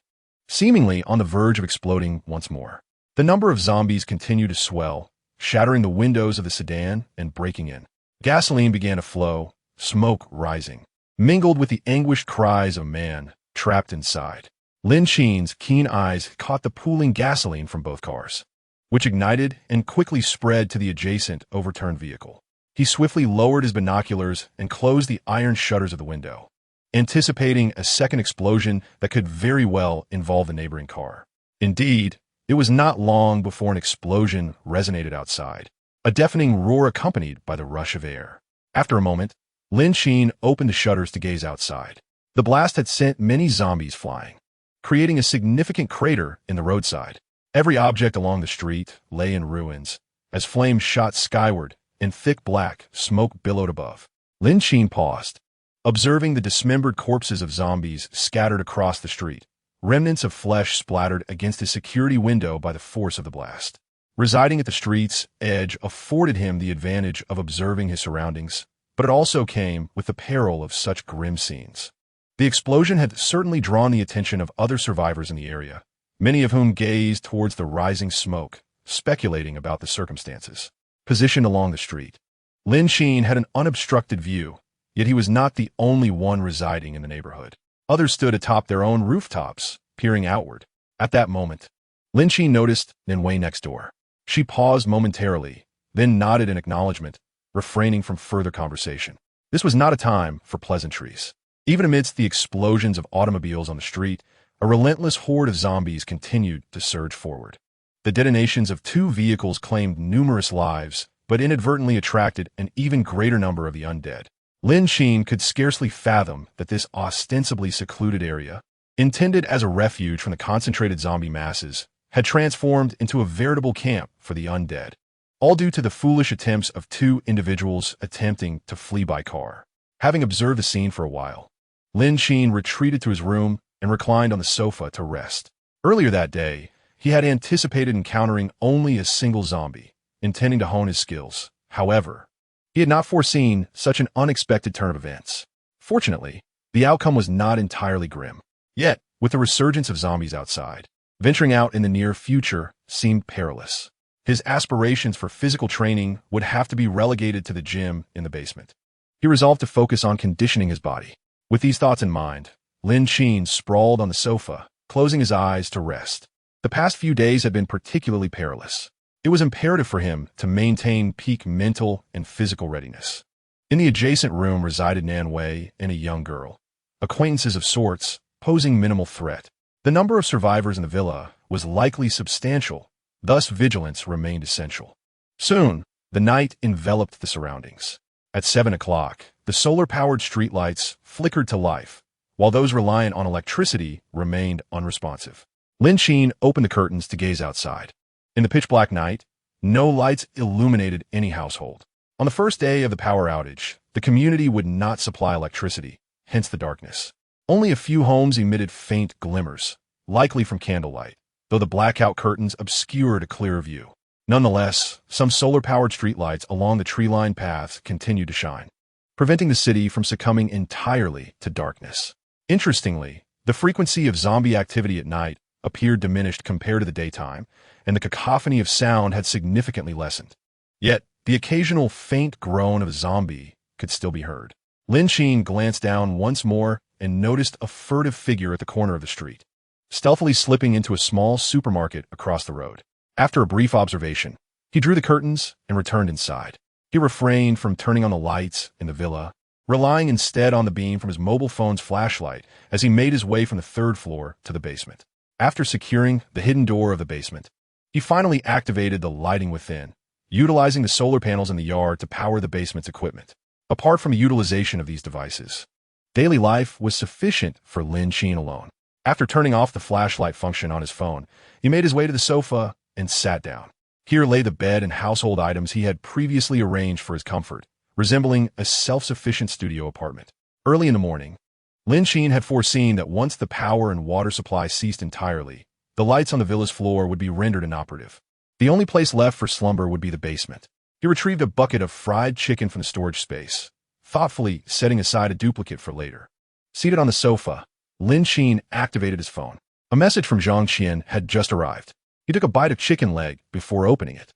seemingly on the verge of exploding once more. The number of zombies continued to swell, shattering the windows of the sedan and breaking in. Gasoline began to flow, smoke rising, mingled with the anguished cries of a man trapped inside. Lin Qin's keen eyes caught the pooling gasoline from both cars, which ignited and quickly spread to the adjacent overturned vehicle. He swiftly lowered his binoculars and closed the iron shutters of the window, anticipating a second explosion that could very well involve the neighboring car. Indeed, it was not long before an explosion resonated outside, a deafening roar accompanied by the rush of air. After a moment, Lin Qin opened the shutters to gaze outside. The blast had sent many zombies flying, creating a significant crater in the roadside. Every object along the street lay in ruins, as flames shot skyward and thick black smoke billowed above. Lin Qin paused, observing the dismembered corpses of zombies scattered across the street, remnants of flesh splattered against his security window by the force of the blast. Residing at the street's edge afforded him the advantage of observing his surroundings, but it also came with the peril of such grim scenes. The explosion had certainly drawn the attention of other survivors in the area, many of whom gazed towards the rising smoke, speculating about the circumstances. Positioned along the street, Lin Qin had an unobstructed view, yet he was not the only one residing in the neighborhood. Others stood atop their own rooftops, peering outward. At that moment, Lin Qin noticed Nin Wei next door. She paused momentarily, then nodded in acknowledgement, refraining from further conversation. This was not a time for pleasantries. Even amidst the explosions of automobiles on the street, a relentless horde of zombies continued to surge forward. The detonations of two vehicles claimed numerous lives, but inadvertently attracted an even greater number of the undead. Lin Qin could scarcely fathom that this ostensibly secluded area, intended as a refuge from the concentrated zombie masses, had transformed into a veritable camp for the undead, all due to the foolish attempts of two individuals attempting to flee by car. Having observed the scene for a while, Lin Qin retreated to his room and reclined on the sofa to rest. Earlier that day, he had anticipated encountering only a single zombie, intending to hone his skills. However, he had not foreseen such an unexpected turn of events. Fortunately, the outcome was not entirely grim. Yet, with the resurgence of zombies outside, venturing out in the near future seemed perilous. His aspirations for physical training would have to be relegated to the gym in the basement. He resolved to focus on conditioning his body. With these thoughts in mind, Lin Qin sprawled on the sofa, closing his eyes to rest. The past few days had been particularly perilous. It was imperative for him to maintain peak mental and physical readiness. In the adjacent room resided Nan Wei and a young girl, acquaintances of sorts, posing minimal threat. The number of survivors in the villa was likely substantial, thus vigilance remained essential. Soon, the night enveloped the surroundings. At 7 o'clock, the solar-powered streetlights flickered to life, while those reliant on electricity remained unresponsive. Lin Qin opened the curtains to gaze outside. In the pitch-black night, no lights illuminated any household. On the first day of the power outage, the community would not supply electricity, hence the darkness. Only a few homes emitted faint glimmers, likely from candlelight, though the blackout curtains obscured a clearer view. Nonetheless, some solar-powered streetlights along the tree-lined paths continued to shine, preventing the city from succumbing entirely to darkness. Interestingly, the frequency of zombie activity at night appeared diminished compared to the daytime, and the cacophony of sound had significantly lessened. Yet, the occasional faint groan of a zombie could still be heard. Lin Qin glanced down once more and noticed a furtive figure at the corner of the street, stealthily slipping into a small supermarket across the road. After a brief observation, he drew the curtains and returned inside. He refrained from turning on the lights in the villa, relying instead on the beam from his mobile phone's flashlight as he made his way from the third floor to the basement. After securing the hidden door of the basement, he finally activated the lighting within, utilizing the solar panels in the yard to power the basement's equipment. Apart from the utilization of these devices, daily life was sufficient for Lin Qin alone. After turning off the flashlight function on his phone, he made his way to the sofa and sat down. Here lay the bed and household items he had previously arranged for his comfort, resembling a self-sufficient studio apartment. Early in the morning, Lin Qin had foreseen that once the power and water supply ceased entirely, the lights on the villa's floor would be rendered inoperative. The only place left for slumber would be the basement. He retrieved a bucket of fried chicken from the storage space, thoughtfully setting aside a duplicate for later. Seated on the sofa, Lin Qin activated his phone. A message from Zhang Qian had just arrived. He took a bite of chicken leg before opening it.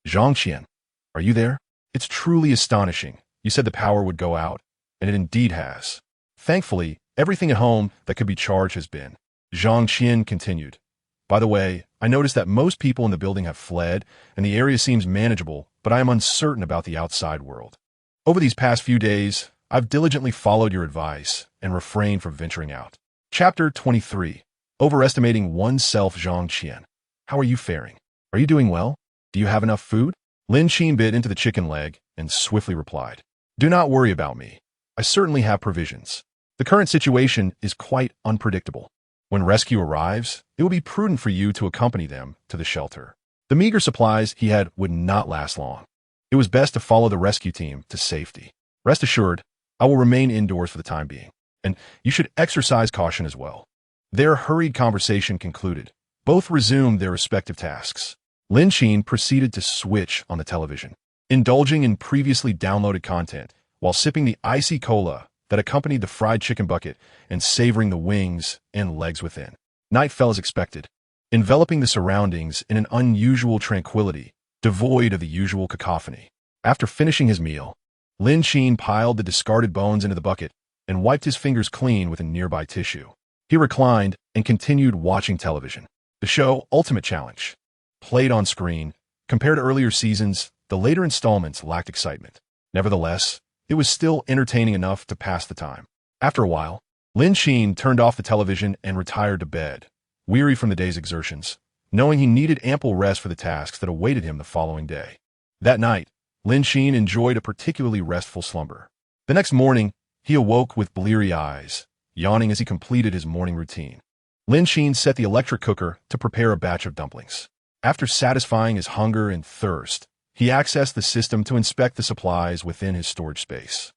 "Zhang Qian, are you there? It's truly astonishing. You said the power would go out, and it indeed has. Thankfully, everything at home that could be charged has been. Lin Qin continued. By the way, I noticed that most people in the building have fled, and the area seems manageable, but I am uncertain about the outside world. Over these past few days, I've diligently followed your advice and refrained from venturing out. Chapter 23. Overestimating oneself. Lin Qin. How are you faring? Are you doing well? Do you have enough food? Lin Qin bit into the chicken leg and swiftly replied. Do not worry about me. I certainly have provisions. The current situation is quite unpredictable. When rescue arrives, it will be prudent for you to accompany them to the shelter. The meager supplies he had would not last long. It was best to follow the rescue team to safety. Rest assured, I will remain indoors for the time being, and you should exercise caution as well. Their hurried conversation concluded. Both resumed their respective tasks. Lin Qin proceeded to switch on the television, indulging in previously downloaded content while sipping the icy cola that accompanied the fried chicken bucket and savoring the wings and legs within. Night fell as expected, enveloping the surroundings in an unusual tranquility, devoid of the usual cacophony. After finishing his meal, Lin Qin piled the discarded bones into the bucket and wiped his fingers clean with a nearby tissue. He reclined and continued watching television. The show Ultimate Challenge. Played on screen, compared to earlier seasons, the later installments lacked excitement. Nevertheless, it was still entertaining enough to pass the time. After a while, Lin Qin turned off the television and retired to bed, weary from the day's exertions, knowing he needed ample rest for the tasks that awaited him the following day. That night, Lin Qin enjoyed a particularly restful slumber. The next morning, he awoke with bleary eyes, yawning as he completed his morning routine. Lin Qin set the electric cooker to prepare a batch of dumplings. After satisfying his hunger and thirst, he accessed the system to inspect the supplies within his storage space.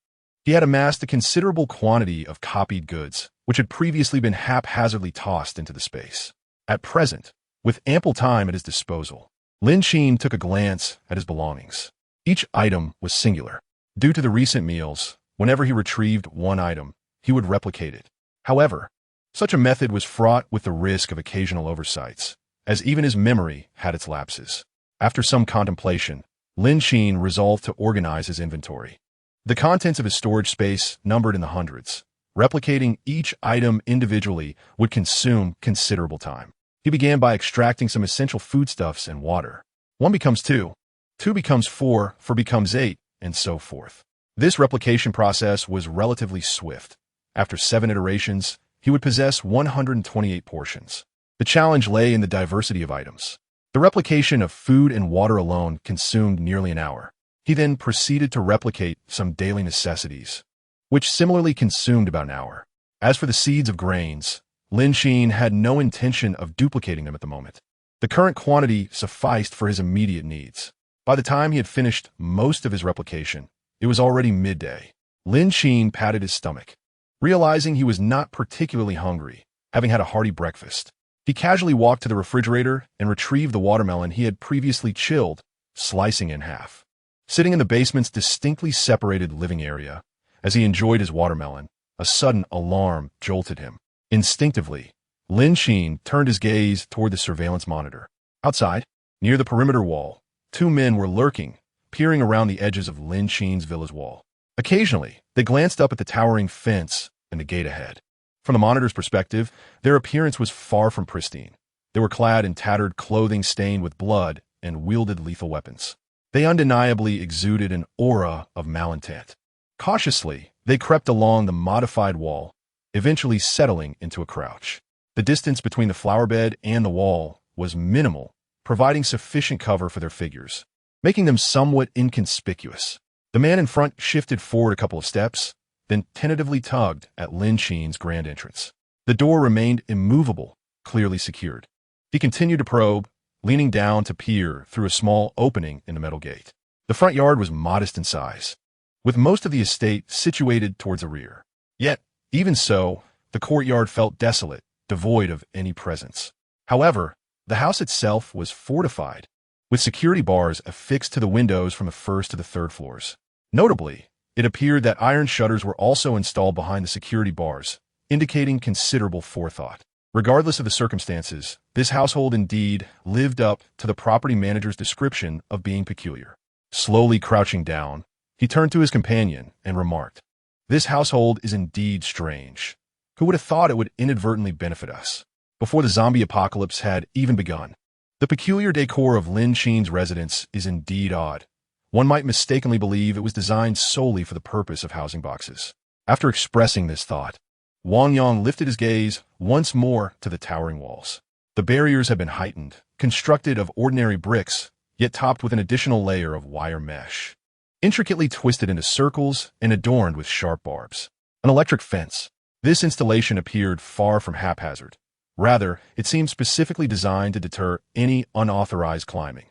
He had amassed a considerable quantity of copied goods, which had previously been haphazardly tossed into the space. At present, with ample time at his disposal, Lin Qin took a glance at his belongings. Each item was singular. Due to the recent meals, whenever he retrieved one item, he would replicate it. However, such a method was fraught with the risk of occasional oversights, as even his memory had its lapses. After some contemplation, Lin Qin resolved to organize his inventory. The contents of his storage space numbered in the hundreds. Replicating each item individually would consume considerable time. He began by extracting some essential foodstuffs and water. 1 becomes 2, 2 becomes 4, 4 becomes 8, and so forth. This replication process was relatively swift. After 7 iterations, he would possess 128 portions. The challenge lay in the diversity of items. The replication of food and water alone consumed nearly an hour. He then proceeded to replicate some daily necessities, which similarly consumed about an hour. As for the seeds of grains, Lin Qin had no intention of duplicating them at the moment. The current quantity sufficed for his immediate needs. By the time he had finished most of his replication, it was already midday. Lin Qin patted his stomach. Realizing he was not particularly hungry, having had a hearty breakfast, he casually walked to the refrigerator and retrieved the watermelon he had previously chilled, slicing it in half. Sitting in the basement's distinctly separated living area, as he enjoyed his watermelon, a sudden alarm jolted him. Instinctively, Lin Qin turned his gaze toward the surveillance monitor. Outside, near the perimeter wall, 2 men were lurking, peering around the edges of Lin Qin's villa's wall. Occasionally, they glanced up at the towering fence and the gate ahead. From the monitor's perspective, their appearance was far from pristine. They were clad in tattered clothing stained with blood and wielded lethal weapons. They undeniably exuded an aura of malintent. Cautiously, they crept along the modified wall, eventually settling into a crouch. The distance between the flower bed and the wall was minimal, providing sufficient cover for their figures, making them somewhat inconspicuous. The man in front shifted forward a couple of steps, then tentatively tugged at Lin Qin's grand entrance. The door remained immovable, clearly secured. He continued to probe, leaning down to peer through a small opening in the metal gate. The front yard was modest in size, with most of the estate situated towards the rear. Yet, even so, the courtyard felt desolate, devoid of any presence. However, the house itself was fortified, with security bars affixed to the windows from the first to the third floors. Notably, it appeared that iron shutters were also installed behind the security bars, indicating considerable forethought. Regardless of the circumstances, this household indeed lived up to the property manager's description of being peculiar. Slowly crouching down, He turned to his companion and remarked, "This household is indeed strange. Who would have thought it would inadvertently benefit us?" Before the zombie apocalypse had even begun. The peculiar decor of Lin Qin's residence is indeed odd. One might mistakenly believe it was designed solely for the purpose of housing boxes. After expressing this thought, Wang Yang lifted his gaze once more to the towering walls. The barriers had been heightened, constructed of ordinary bricks, yet topped with an additional layer of wire mesh, intricately twisted into circles and adorned with sharp barbs. An electric fence. This installation appeared far from haphazard. Rather, it seemed specifically designed to deter any unauthorized climbing.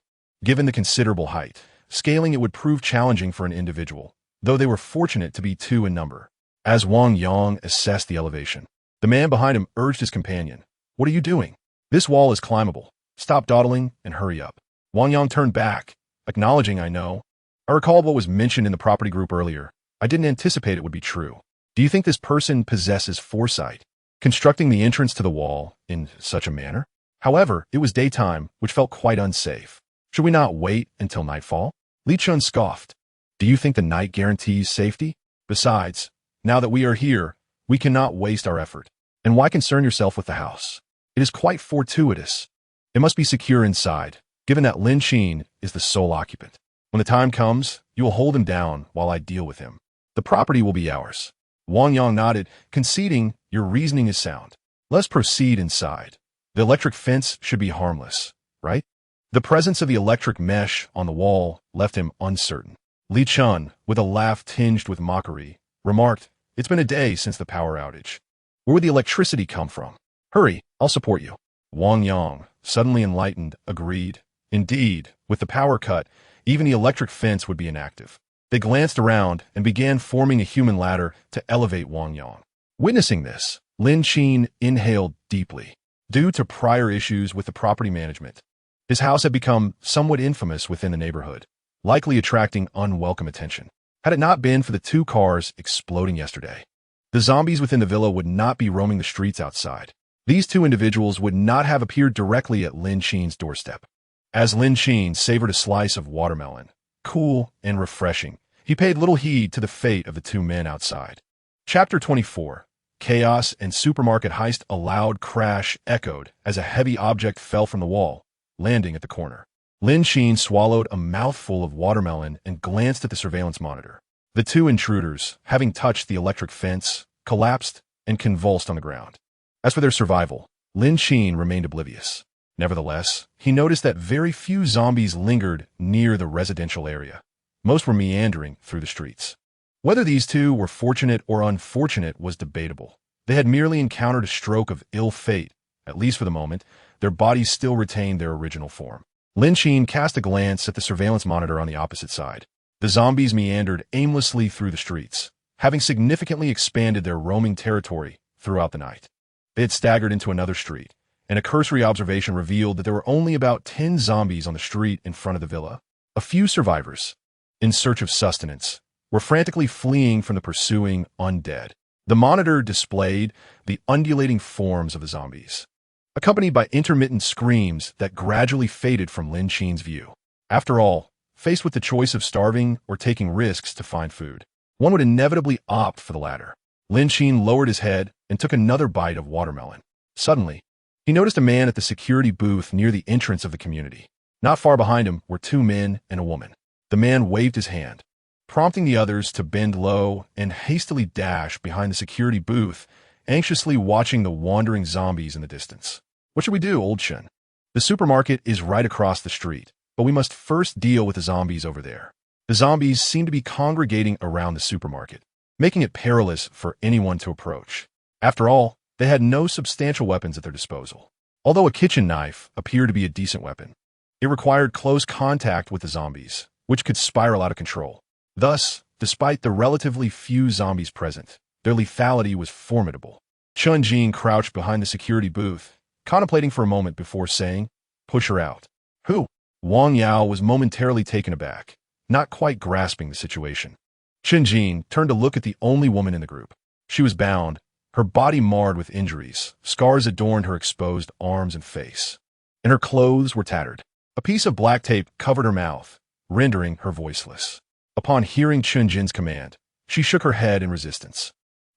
Given the considerable height, scaling it would prove challenging for an individual, though they were fortunate to be two in number. As Wang Yang assessed the elevation, the man behind him urged his companion, "What are you doing? This wall is climbable. Stop dawdling and hurry up." Wang Yang turned back, acknowledging, "I know. I recalled what was mentioned in the property group earlier. I didn't anticipate it would be true. Do you think this person possesses foresight, constructing the entrance to the wall in such a manner?" However, it was daytime, which felt quite unsafe. "Should we not wait until nightfall?" Lin Qin scoffed. "Do you think the night guarantees safety? Besides, now that we are here, we cannot waste our effort. And why concern yourself with the house? It is quite fortuitous. It must be secure inside, given that Lin Qin is the sole occupant. When the time comes, you will hold him down while I deal with him. The property will be ours." Wang Yang nodded, conceding, "Your reasoning is sound. Let's proceed inside. The electric fence should be harmless, right?" The presence of the electric mesh on the wall left him uncertain. Lin Qin, with a laugh tinged with mockery, remarked, "It's been a day since the power outage. Where would the electricity come from? Hurry, I'll support you." Wang Yang, suddenly enlightened, agreed. Indeed, with the power cut, even the electric fence would be inactive. They glanced around and began forming a human ladder to elevate Wang Yang. Witnessing this, Lin Qin inhaled deeply. Due to prior issues with the property management, his house had become somewhat infamous within the neighborhood, likely attracting unwelcome attention. Had it not been for the two cars exploding yesterday, the zombies within the villa would not be roaming the streets outside. These two individuals would not have appeared directly at Lin Qin's doorstep. As Lin Qin savored a slice of watermelon, cool and refreshing, he paid little heed to the fate of the two men outside. Chapter 24. Chaos and supermarket heist. A loud crash echoed as a heavy object fell from the wall, landing at the corner. Lin Qin swallowed a mouthful of watermelon and glanced at the surveillance monitor. The two intruders, having touched the electric fence, collapsed and convulsed on the ground. As for their survival, Lin Qin remained oblivious. Nevertheless, he noticed that very few zombies lingered near the residential area. Most were meandering through the streets. Whether these two were fortunate or unfortunate was debatable. They had merely encountered a stroke of ill fate. At least for the moment, their bodies still retained their original form. Lin Qin cast a glance at the surveillance monitor on the opposite side. The zombies meandered aimlessly through the streets, having significantly expanded their roaming territory throughout the night. They had staggered into another street, and a cursory observation revealed that there were only about 10 zombies on the street in front of the villa. A few survivors, in search of sustenance, were frantically fleeing from the pursuing undead. The monitor displayed the undulating forms of the zombies, accompanied by intermittent screams that gradually faded from Lin Qin's view. After all, faced with the choice of starving or taking risks to find food, one would inevitably opt for the latter. Lin Qin lowered his head and took another bite of watermelon. Suddenly, he noticed a man at the security booth near the entrance of the community. Not far behind him were two men and a woman. The man waved his hand, prompting the others to bend low and hastily dash behind the security booth, anxiously watching the wandering zombies in the distance. "What should we do, old Shen? The supermarket is right across the street, but we must first deal with the zombies over there." The zombies seemed to be congregating around the supermarket, making it perilous for anyone to approach. After all, they had no substantial weapons at their disposal. Although a kitchen knife appeared to be a decent weapon, it required close contact with the zombies, which could spiral out of control. Thus, despite the relatively few zombies present, their lethality was formidable. Chun Jing crouched behind the security booth, contemplating for a moment before saying, "Push her out." "Who?" Wang Yao was momentarily taken aback, not quite grasping the situation. Chun Jing turned to look at the only woman in the group. She was bound, her body marred with injuries. Scars adorned her exposed arms and face, and her clothes were tattered. A piece of black tape covered her mouth, rendering her voiceless. Upon hearing Chun Jin's command, she shook her head in resistance,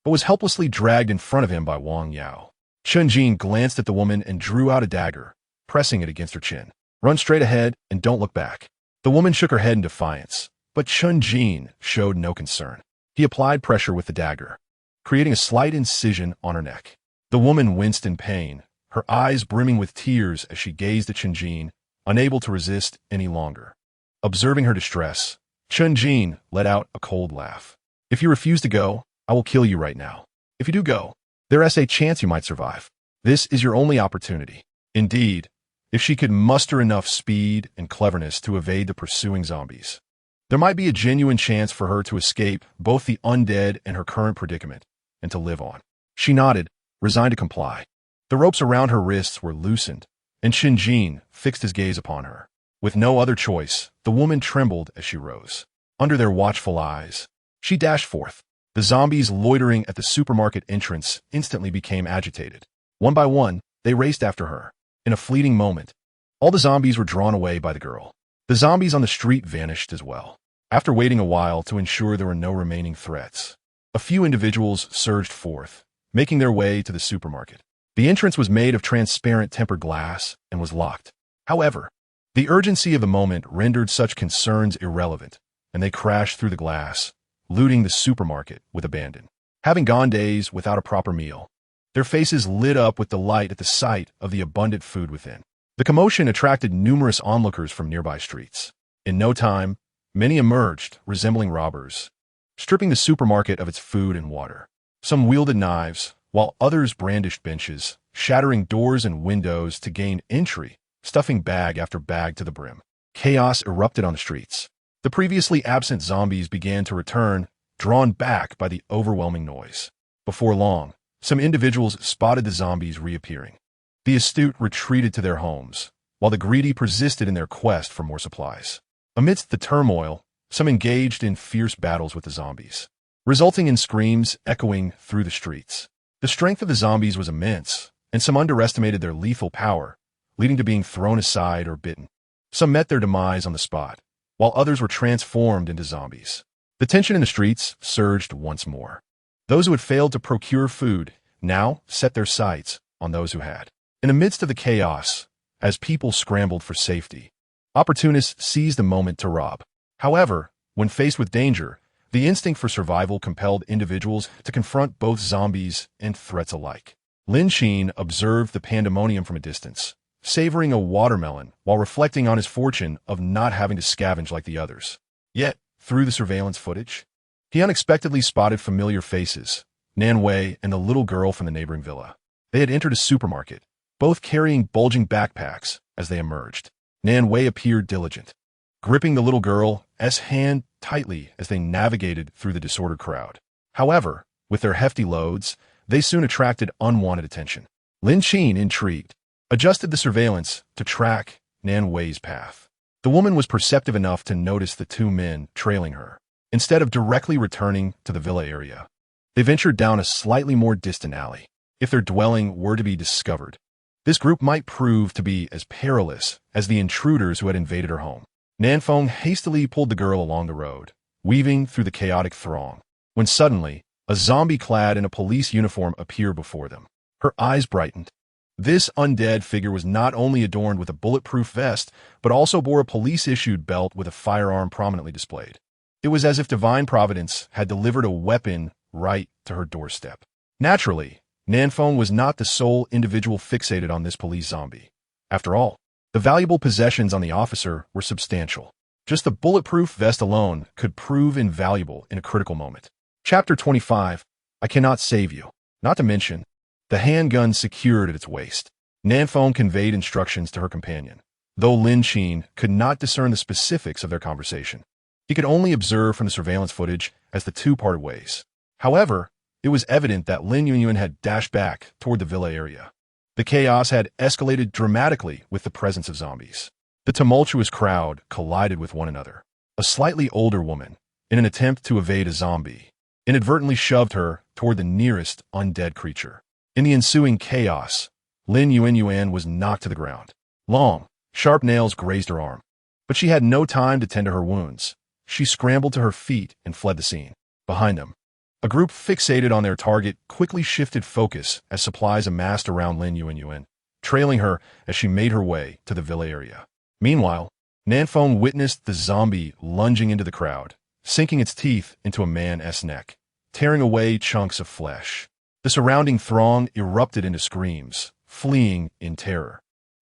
but was helplessly dragged in front of him by Wang Yao. Chun Jin glanced at the woman and drew out a dagger, pressing it against her chin. "Run straight ahead and don't look back." The woman shook her head in defiance, but Chun Jin showed no concern. He applied pressure with the dagger, creating a slight incision on her neck. The woman winced in pain, her eyes brimming with tears as she gazed at Chun Jin, unable to resist any longer. Observing her distress, Chun Jin let out a cold laugh. "If you refuse to go, I will kill you right now. If you do go, there is a chance you might survive. This is your only opportunity." Indeed, if she could muster enough speed and cleverness to evade the pursuing zombies, there might be a genuine chance for her to escape both the undead and her current predicament, and to live on. She nodded, resigned to comply. The ropes around her wrists were loosened, and Chun Jin fixed his gaze upon her. With no other choice, the woman trembled as she rose. Under their watchful eyes, she dashed forth. The zombies loitering at the supermarket entrance instantly became agitated. One by one, they raced after her. In a fleeting moment, all the zombies were drawn away by the girl. The zombies on the street vanished as well. After waiting a while to ensure there were no remaining threats, a few individuals surged forth, making their way to the supermarket. The entrance was made of transparent tempered glass and was locked. However, the urgency of the moment rendered such concerns irrelevant, and they crashed through the glass, looting the supermarket with abandon. Having gone days without a proper meal, their faces lit up with delight at the sight of the abundant food within. The commotion attracted numerous onlookers from nearby streets. In no time, many emerged, resembling robbers, stripping the supermarket of its food and water. Some wielded knives, while others brandished benches, shattering doors and windows to gain entry, stuffing bag after bag to the brim. Chaos erupted on the streets. The previously absent zombies began to return, drawn back by the overwhelming noise. Before long, some individuals spotted the zombies reappearing. The astute retreated to their homes, while the greedy persisted in their quest for more supplies. Amidst the turmoil, some engaged in fierce battles with the zombies, resulting in screams echoing through the streets. The strength of the zombies was immense, and some underestimated their lethal power, leading to being thrown aside or bitten. Some met their demise on the spot, while others were transformed into zombies. The tension in the streets surged once more. Those who had failed to procure food now set their sights on those who had. In the midst of the chaos, as people scrambled for safety, opportunists seized the moment to rob. However, when faced with danger, the instinct for survival compelled individuals to confront both zombies and threats alike. Lin Qin observed the pandemonium from a distance, savoring a watermelon while reflecting on his fortune of not having to scavenge like the others. Yet, through the surveillance footage, he unexpectedly spotted familiar faces, Nan Wei and the little girl from the neighboring villa. They had entered a supermarket, both carrying bulging backpacks as they emerged. Nan Wei appeared diligent, gripping the little girl's hand tightly as they navigated through the disordered crowd. However, with their hefty loads, they soon attracted unwanted attention. Lin Qin, intrigued, adjusted the surveillance to track Nan Wei's path. The woman was perceptive enough to notice the two men trailing her. Instead of directly returning to the villa area, they ventured down a slightly more distant alley. If their dwelling were to be discovered, this group might prove to be as perilous as the intruders who had invaded her home. Nanfeng hastily pulled the girl along the road, weaving through the chaotic throng, when suddenly, a zombie clad in a police uniform appeared before them. Her eyes brightened. This undead figure was not only adorned with a bulletproof vest, but also bore a police-issued belt with a firearm prominently displayed. It was as if divine providence had delivered a weapon right to her doorstep. Naturally, Nanfeng was not the sole individual fixated on this police zombie. After all, the valuable possessions on the officer were substantial. Just the bulletproof vest alone could prove invaluable in a critical moment. Chapter 25, I Cannot Save You. Not to mention, the handgun secured at its waist. Nanfeng conveyed instructions to her companion, though Lin Qin could not discern the specifics of their conversation. He could only observe from the surveillance footage as the two parted ways. However, it was evident that Lin Yunyuan had dashed back toward the villa area. The chaos had escalated dramatically with the presence of zombies. The tumultuous crowd collided with one another. A slightly older woman, in an attempt to evade a zombie, inadvertently shoved her toward the nearest undead creature. In the ensuing chaos, Lin Yunyuan was knocked to the ground. Long, sharp nails grazed her arm, but she had no time to tend to her wounds. she scrambled to her feet and fled the scene. Behind them, a group fixated on their target quickly shifted focus as supplies amassed around Lin Yuan, trailing her as she made her way to the villa area. Meanwhile, Nanfeng witnessed the zombie lunging into the crowd, sinking its teeth into a man's neck, tearing away chunks of flesh. The surrounding throng erupted into screams, fleeing in terror.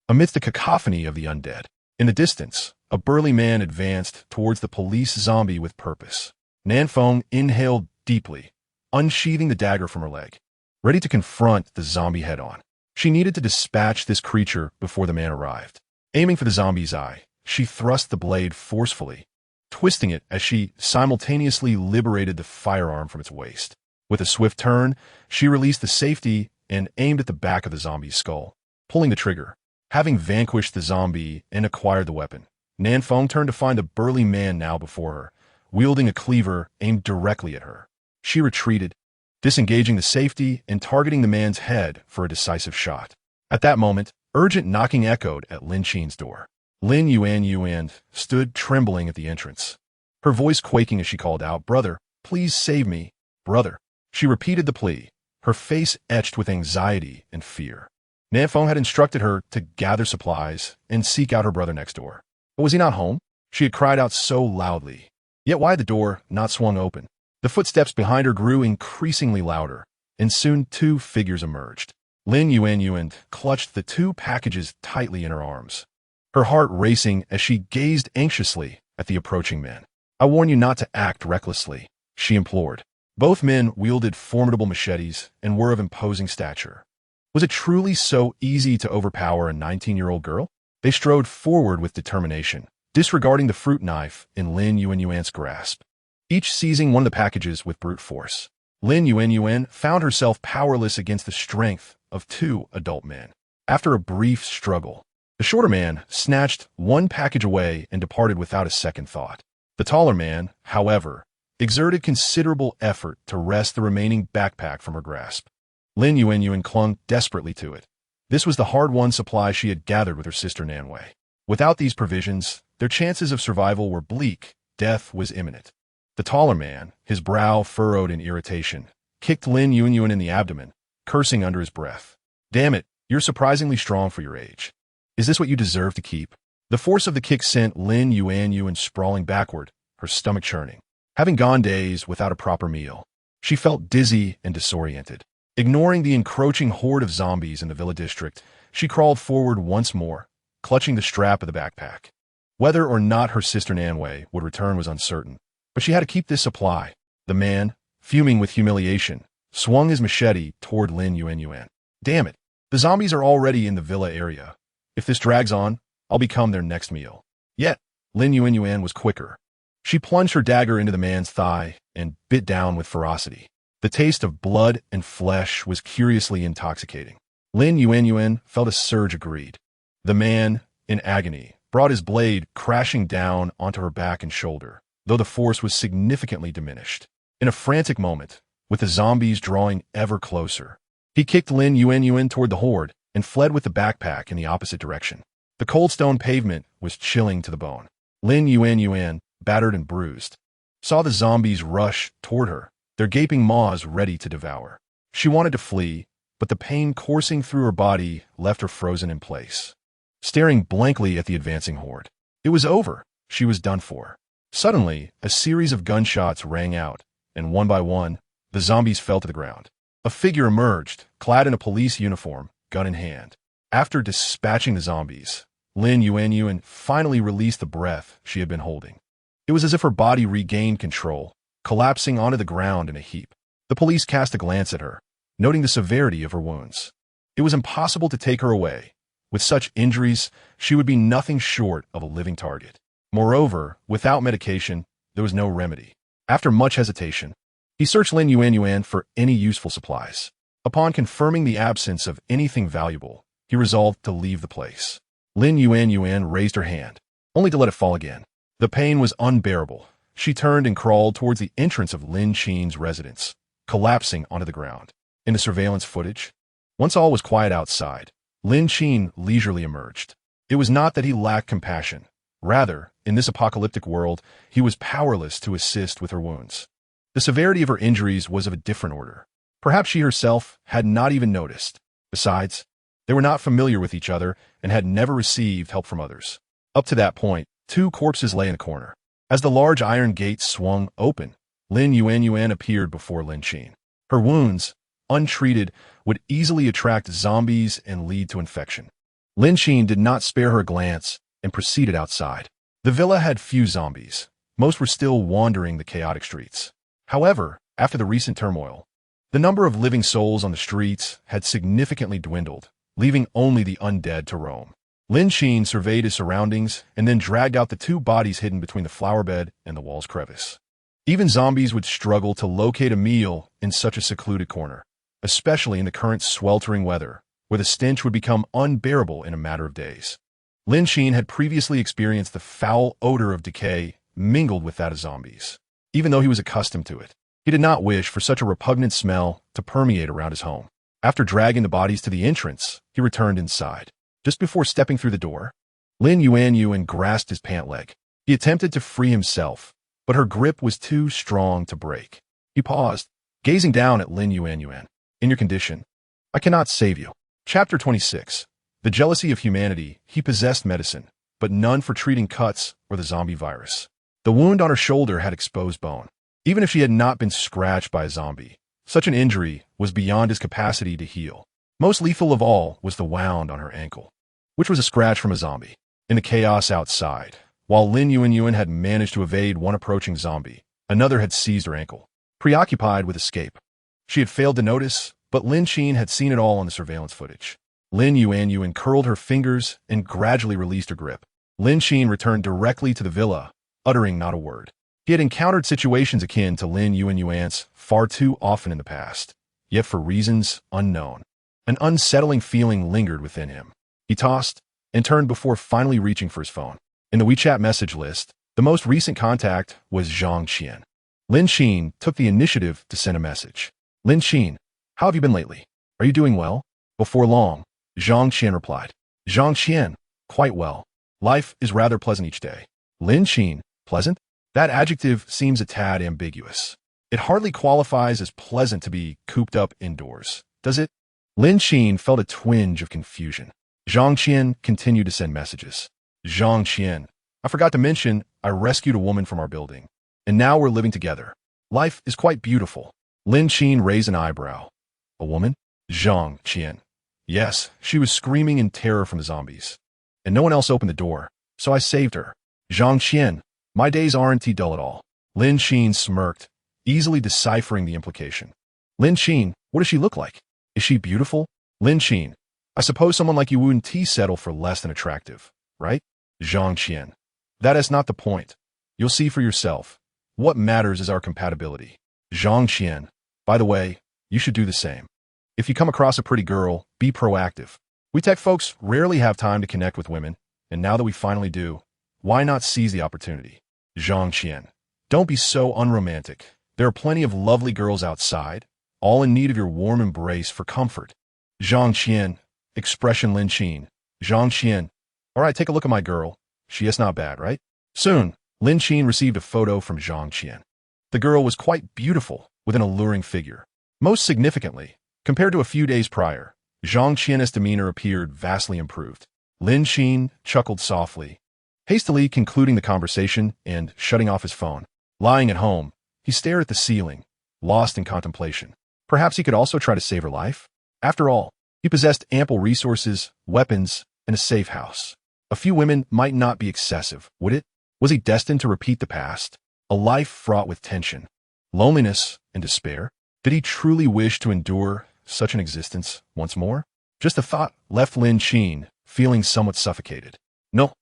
Amidst the cacophony of the undead, in the distance, a burly man advanced towards the police zombie with purpose. Nanfeng inhaled deeply, unsheathing the dagger from her leg, ready to confront the zombie head-on. She needed to dispatch this creature before the man arrived. Aiming for the zombie's eye, she thrust the blade forcefully, twisting it as she simultaneously liberated the firearm from its waist. With a swift turn, she released the safety and aimed at the back of the zombie's skull, pulling the trigger. Having vanquished the zombie and acquired the weapon, Nanfeng turned to find a burly man now before her, wielding a cleaver aimed directly at her. She retreated, disengaging the safety and targeting the man's head for a decisive shot. At that moment, urgent knocking echoed at Lin Qin's door. Lin Yuan stood trembling at the entrance, her voice quaking as she called out, "Brother, please save me, brother." She repeated the plea, her face etched with anxiety and fear. Nanfeng had instructed her to gather supplies and seek out her brother next door. But was he not home? She had cried out so loudly. Yet why had the door not swung open? The footsteps behind her grew increasingly louder, and soon two figures emerged. Lin Yuan clutched the two packages tightly in her arms, her heart racing as she gazed anxiously at the approaching men. "I warn you not to act recklessly," she implored. Both men wielded formidable machetes and were of imposing stature. Was it truly so easy to overpower a 19-year-old girl? They strode forward with determination, disregarding the fruit knife in Lin Yuan's grasp, each seizing one of the packages with brute force. Lin Yuan found herself powerless against the strength of two adult men. After a brief struggle, the shorter man snatched one package away and departed without a second thought. The taller man, however, exerted considerable effort to wrest the remaining backpack from her grasp. Lin Yuan clung desperately to it. This was the hard-won supply she had gathered with her sister Nanwei. Without these provisions, their chances of survival were bleak. Death was imminent. The taller man, his brow furrowed in irritation, kicked Lin Yuan in the abdomen, cursing under his breath. "Damn it, you're surprisingly strong for your age. Is this what you deserve to keep?" The force of the kick sent Lin Yuan sprawling backward, her stomach churning. Having gone days without a proper meal, she felt dizzy and disoriented. Ignoring the encroaching horde of zombies in the villa district, she crawled forward once more, clutching the strap of the backpack. Whether or not her sister Nanwei would return was uncertain, but she had to keep this supply. The man, fuming with humiliation, swung his machete toward Lin Yuan. "Damn it, the zombies are already in the villa area. If this drags on, I'll become their next meal." Yet, Lin Yuan was quicker. She plunged her dagger into the man's thigh and bit down with ferocity. The taste of blood and flesh was curiously intoxicating. Lin Yuan felt a surge of greed. The man, in agony, brought his blade crashing down onto her back and shoulder, though the force was significantly diminished. In a frantic moment, with the zombies drawing ever closer, he kicked Lin Yuan toward the horde and fled with the backpack in the opposite direction. The cold stone pavement was chilling to the bone. Lin Yuan, battered and bruised, saw the zombies rush toward her, their gaping maws ready to devour. She wanted to flee, but the pain coursing through her body left her frozen in place, staring blankly at the advancing horde. It was over. She was done for. Suddenly, a series of gunshots rang out, and one by one, the zombies fell to the ground. A figure emerged, clad in a police uniform, gun in hand. After dispatching the zombies, Lin Yuan finally released the breath she had been holding. It was as if her body regained control, collapsing onto the ground in a heap. The police cast a glance at her, noting the severity of her wounds. It was impossible to take her away. With such injuries, she would be nothing short of a living target. Moreover, without medication, there was no remedy. After much hesitation, he searched Lin Yuan for any useful supplies. Upon confirming the absence of anything valuable, he resolved to leave the place. Lin Yuan raised her hand, only to let it fall again. The pain was unbearable. She turned and crawled towards the entrance of Lin Qin's residence, collapsing onto the ground. In the surveillance footage, once all was quiet outside, Lin Qin leisurely emerged. It was not that he lacked compassion. Rather, in this apocalyptic world, he was powerless to assist with her wounds. The severity of her injuries was of a different order. Perhaps she herself had not even noticed. Besides, they were not familiar with each other and had never received help from others. Up to that point, two corpses lay in a corner. As the large iron gate swung open, Lin Yuan appeared before Lin Qin. Her wounds, untreated, would easily attract zombies and lead to infection. Lin Qin did not spare her a glance and proceeded outside. The villa had few zombies. Most were still wandering the chaotic streets. However, after the recent turmoil, the number of living souls on the streets had significantly dwindled, leaving only the undead to roam. Lin Qin surveyed his surroundings and then dragged out the two bodies hidden between the flower bed and the wall's crevice. Even zombies would struggle to locate a meal in such a secluded corner, especially in the current sweltering weather, where the stench would become unbearable in a matter of days. Lin Qin had previously experienced the foul odor of decay mingled with that of zombies. Even though he was accustomed to it, he did not wish for such a repugnant smell to permeate around his home. After dragging the bodies to the entrance, he returned inside. Just before stepping through the door, Lin Yuan grasped his pant leg. He attempted to free himself, but her grip was too strong to break. He paused, gazing down at Lin Yuan. In your condition, I cannot save you. Chapter 26. The jealousy of humanity. He possessed medicine, but none for treating cuts or the zombie virus. The wound on her shoulder had exposed bone. Even if she had not been scratched by a zombie, such an injury was beyond his capacity to heal. Most lethal of all was the wound on her ankle, which was a scratch from a zombie. In the chaos outside, while Lin Yuan had managed to evade one approaching zombie, another had seized her ankle. Preoccupied with escape, she had failed to notice, but Lin Qin had seen it all on the surveillance footage. Lin Yuan curled her fingers and gradually released her grip. Lin Qin returned directly to the villa, uttering not a word. He had encountered situations akin to Lin Yuan's far too often in the past, yet for reasons unknown. An unsettling feeling lingered within him. He tossed and turned before finally reaching for his phone. In the WeChat message list, the most recent contact was Zhang Qian. Lin Qin took the initiative to send a message. Lin Qin, how have you been lately? Are you doing well? Before long, Zhang Qian replied. Zhang Qian, quite well. Life is rather pleasant each day. Lin Qin, pleasant? That adjective seems a tad ambiguous. It hardly qualifies as pleasant to be cooped up indoors, does it? Lin Qin felt a twinge of confusion. Zhang Qian continued to send messages. Zhang Qian, I forgot to mention I rescued a woman from our building, and now we're living together. Life is quite beautiful. Lin Qin raised an eyebrow. A woman? Zhang Qian. Yes, she was screaming in terror from the zombies, and no one else opened the door, so I saved her. Zhang Qian, my days aren't dull at all. Lin Qin smirked, easily deciphering the implication. Lin Qin, what does she look like? Is she beautiful? Lin Qin, I suppose someone like you wouldn't settle for less than attractive, right? Zhang Qian, that is not the point. You'll see for yourself. What matters is our compatibility. Zhang Qian, by the way, you should do the same. If you come across a pretty girl, be proactive. We tech folks rarely have time to connect with women, and now that we finally do, why not seize the opportunity? Zhang Qian, don't be so unromantic. There are plenty of lovely girls outside, all in need of your warm embrace for comfort. Zhang Qian, expression Lin Qin. Zhang Qian, all right, take a look at my girl. She is not bad, right? Soon, Lin Qin received a photo from Zhang Qian. The girl was quite beautiful, with an alluring figure. Most significantly, compared to a few days prior, Zhang Qian's demeanor appeared vastly improved. Lin Qin chuckled softly, hastily concluding the conversation and shutting off his phone. Lying at home, he stared at the ceiling, lost in contemplation. Perhaps he could also try to save her life? After all, he possessed ample resources, weapons, and a safe house. A few women might not be excessive, would it? Was he destined to repeat the past? A life fraught with tension, loneliness, and despair? Did he truly wish to endure such an existence once more? Just the thought left Lin Qin feeling somewhat suffocated. No.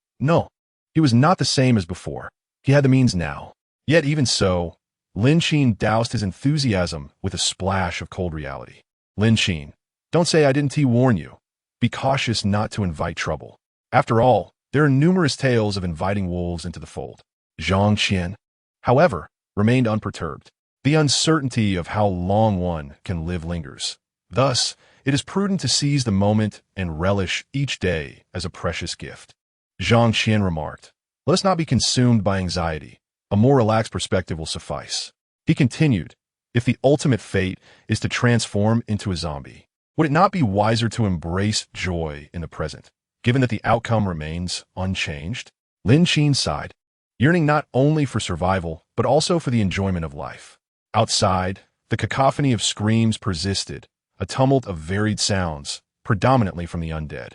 He was not the same as before. He had the means now. Yet even so, Lin Qin doused his enthusiasm with a splash of cold reality. Lin Qin, don't say I didn't warn you. Be cautious not to invite trouble. After all, there are numerous tales of inviting wolves into the fold. Zhang Qian, however, remained unperturbed. The uncertainty of how long one can live lingers. Thus, it is prudent to seize the moment and relish each day as a precious gift. Zhang Qian remarked, Let us not be consumed by anxiety. A more relaxed perspective will suffice. He continued, if the ultimate fate is to transform into a zombie, would it not be wiser to embrace joy in the present, given that the outcome remains unchanged? Lin Qin sighed, yearning not only for survival, but also for the enjoyment of life. Outside, the cacophony of screams persisted, a tumult of varied sounds, predominantly from the undead.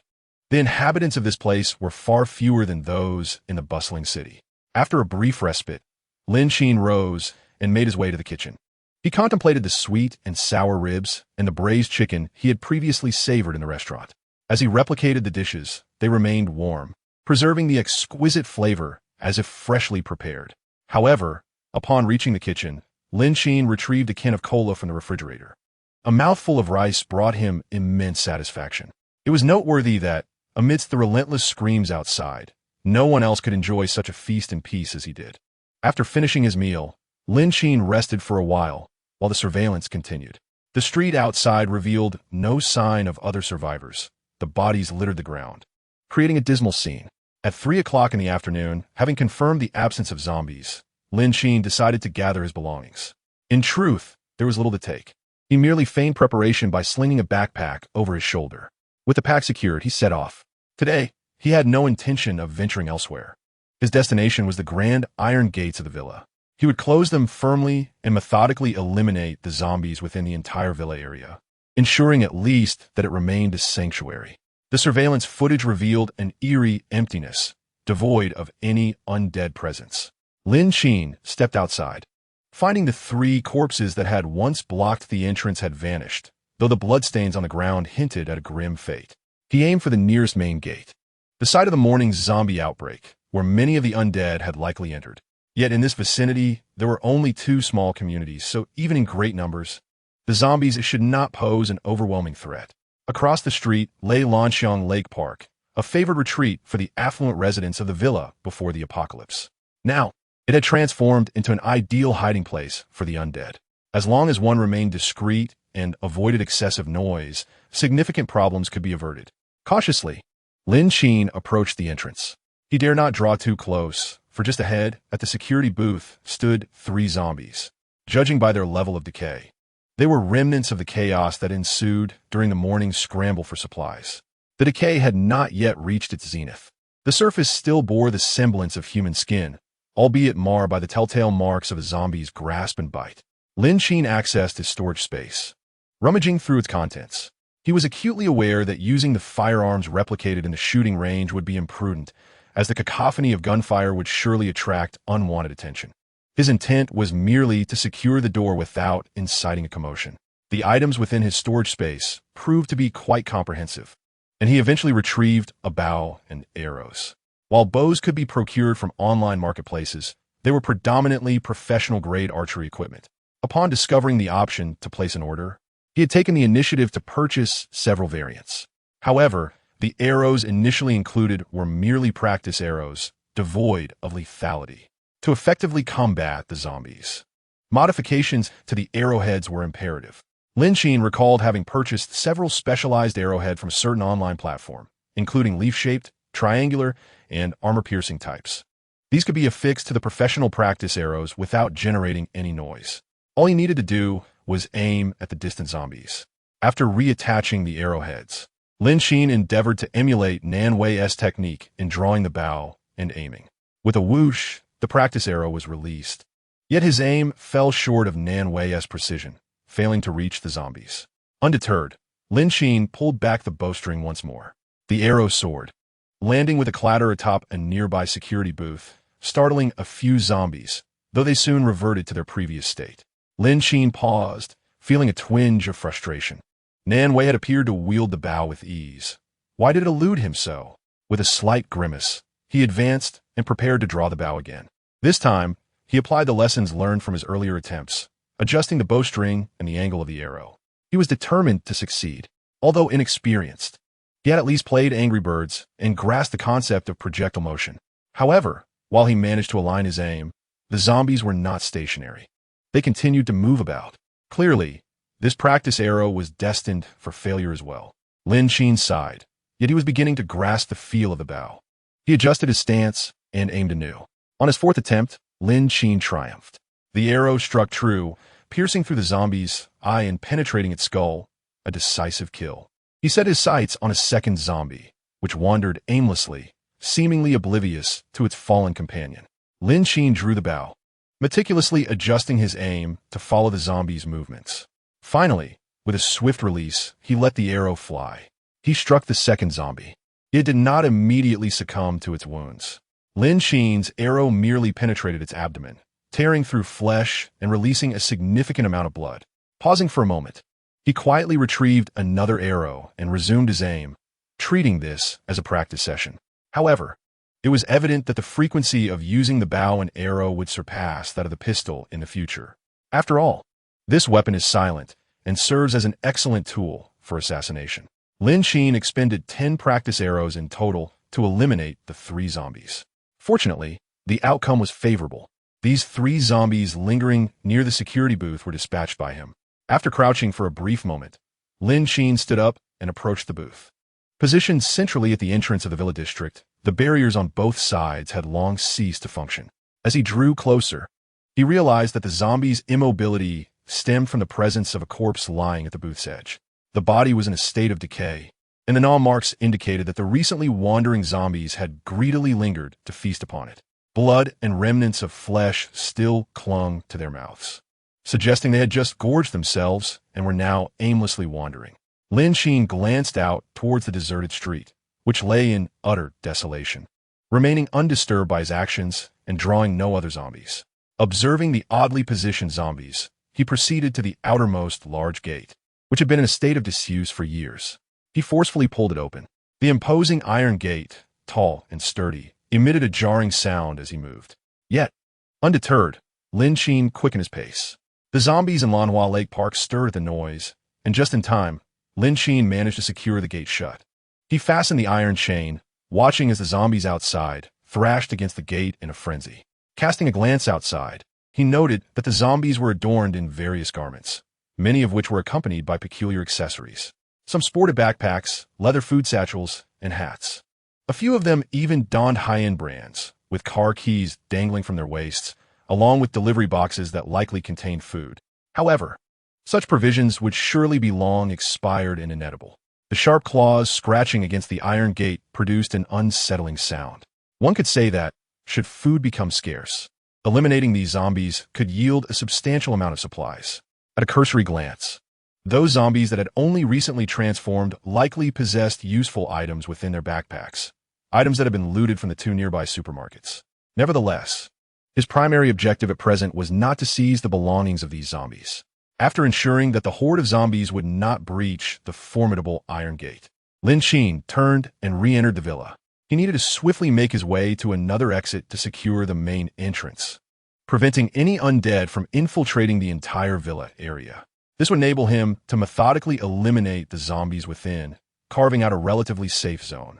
The inhabitants of this place were far fewer than those in the bustling city. After a brief respite, Lin Qin rose and made his way to the kitchen. He contemplated the sweet and sour ribs and the braised chicken he had previously savored in the restaurant. As he replicated the dishes, they remained warm, preserving the exquisite flavor as if freshly prepared. However, upon reaching the kitchen, Lin Qin retrieved a can of cola from the refrigerator. A mouthful of rice brought him immense satisfaction. It was noteworthy that, amidst the relentless screams outside, no one else could enjoy such a feast in peace as he did. After finishing his meal, Lin Qin rested for a while the surveillance continued. The street outside revealed no sign of other survivors. The bodies littered the ground, creating a dismal scene. At 3 o'clock in the afternoon, having confirmed the absence of zombies, Lin Qin decided to gather his belongings. In truth, there was little to take. He merely feigned preparation by slinging a backpack over his shoulder. With the pack secured, he set off. Today, he had no intention of venturing elsewhere. His destination was the grand iron gates of the villa. He would close them firmly and methodically eliminate the zombies within the entire villa area, ensuring at least that it remained a sanctuary. The surveillance footage revealed an eerie emptiness, devoid of any undead presence. Lin Qin stepped outside. Finding the 3 corpses that had once blocked the entrance had vanished, though the bloodstains on the ground hinted at a grim fate. He aimed for the nearest main gate, the site of the morning's zombie outbreak, where many of the undead had likely entered. Yet in this vicinity, there were only 2 small communities, so even in great numbers, the zombies should not pose an overwhelming threat. Across the street lay Lanxiang Lake Park, a favored retreat for the affluent residents of the villa before the apocalypse. Now, it had transformed into an ideal hiding place for the undead. As long as one remained discreet and avoided excessive noise, significant problems could be averted. Cautiously, Lin Qin approached the entrance. He dared not draw too close, for just ahead, at the security booth, stood 3 zombies. Judging by their level of decay, they were remnants of the chaos that ensued during the morning's scramble for supplies. The decay had not yet reached its zenith. The surface still bore the semblance of human skin, albeit marred by the telltale marks of a zombie's grasp and bite. Lin Qin accessed his storage space, rummaging through its contents. He was acutely aware that using the firearms replicated in the shooting range would be imprudent, as the cacophony of gunfire would surely attract unwanted attention. His intent was merely to secure the door without inciting a commotion. The items within his storage space proved to be quite comprehensive, and he eventually retrieved a bow and arrows. While bows could be procured from online marketplaces, they were predominantly professional-grade archery equipment. Upon discovering the option to place an order, he had taken the initiative to purchase several variants. However, the arrows initially included were merely practice arrows, devoid of lethality, to effectively combat the zombies. Modifications to the arrowheads were imperative. Lin Qin recalled having purchased several specialized arrowhead from a certain online platform, including leaf-shaped, triangular, and armor-piercing types. These could be affixed to the professional practice arrows without generating any noise. All he needed to do was aim at the distant zombies. After reattaching the arrowheads, Lin Qin endeavored to emulate Nan Wei's technique in drawing the bow and aiming. With a whoosh, the practice arrow was released. Yet his aim fell short of Nan Wei's precision, failing to reach the zombies. Undeterred, Lin Qin pulled back the bowstring once more. The arrow soared, landing with a clatter atop a nearby security booth, startling a few zombies, though they soon reverted to their previous state. Lin Qin paused, feeling a twinge of frustration. Nan Wei had appeared to wield the bow with ease. Why did it elude him so? With a slight grimace, he advanced and prepared to draw the bow again. This time, he applied the lessons learned from his earlier attempts, adjusting the bowstring and the angle of the arrow. He was determined to succeed. Although inexperienced, he had at least played Angry Birds and grasped the concept of projectile motion. However, while he managed to align his aim, the zombies were not stationary. They continued to move about. Clearly, this practice arrow was destined for failure as well. Lin Qin sighed, yet he was beginning to grasp the feel of the bow. He adjusted his stance, and aimed anew. On his fourth attempt, Lin Qin triumphed. The arrow struck true, piercing through the zombie's eye and penetrating its skull, a decisive kill. He set his sights on a second zombie, which wandered aimlessly, seemingly oblivious to its fallen companion. Lin Qin drew the bow, meticulously adjusting his aim to follow the zombie's movements. Finally, with a swift release, he let the arrow fly. He struck the second zombie. It did not immediately succumb to its wounds. Lin Qin's arrow merely penetrated its abdomen, tearing through flesh and releasing a significant amount of blood. Pausing for a moment, he quietly retrieved another arrow and resumed his aim, treating this as a practice session. However, it was evident that the frequency of using the bow and arrow would surpass that of the pistol in the future. After all, this weapon is silent and serves as an excellent tool for assassination. Lin Qin expended 10 practice arrows in total to eliminate the 3 zombies. Fortunately, the outcome was favorable. These 3 zombies lingering near the security booth were dispatched by him. After crouching for a brief moment, Lin Qin stood up and approached the booth. Positioned centrally at the entrance of the villa district, the barriers on both sides had long ceased to function. As he drew closer, he realized that the zombie's immobility stemmed from the presence of a corpse lying at the booth's edge. The body was in a state of decay, and the gnaw marks indicated that the recently wandering zombies had greedily lingered to feast upon it. Blood and remnants of flesh still clung to their mouths, suggesting they had just gorged themselves and were now aimlessly wandering. Lin Qin glanced out towards the deserted street, which lay in utter desolation, remaining undisturbed by his actions and drawing no other zombies. Observing the oddly positioned zombies, he proceeded to the outermost large gate, which had been in a state of disuse for years. He forcefully pulled it open. The imposing iron gate, tall and sturdy, emitted a jarring sound as he moved. Yet, undeterred, Lin Qin quickened his pace. The zombies in Lanhua Lake Park stirred at the noise, and just in time, Lin Qin managed to secure the gate shut. He fastened the iron chain, watching as the zombies outside thrashed against the gate in a frenzy. Casting a glance outside, he noted that the zombies were adorned in various garments, many of which were accompanied by peculiar accessories. Some sported backpacks, leather food satchels, and hats. A few of them even donned high-end brands, with car keys dangling from their waists, along with delivery boxes that likely contained food. However, such provisions would surely be long expired and inedible. The sharp claws scratching against the iron gate produced an unsettling sound. One could say that, should food become scarce, eliminating these zombies could yield a substantial amount of supplies. At a cursory glance, those zombies that had only recently transformed likely possessed useful items within their backpacks, items that had been looted from the 2 nearby supermarkets. Nevertheless, his primary objective at present was not to seize the belongings of these zombies. After ensuring that the horde of zombies would not breach the formidable iron gate, Lin Qin turned and re-entered the villa. He needed to swiftly make his way to another exit to secure the main entrance, preventing any undead from infiltrating the entire villa area. This would enable him to methodically eliminate the zombies within, carving out a relatively safe zone.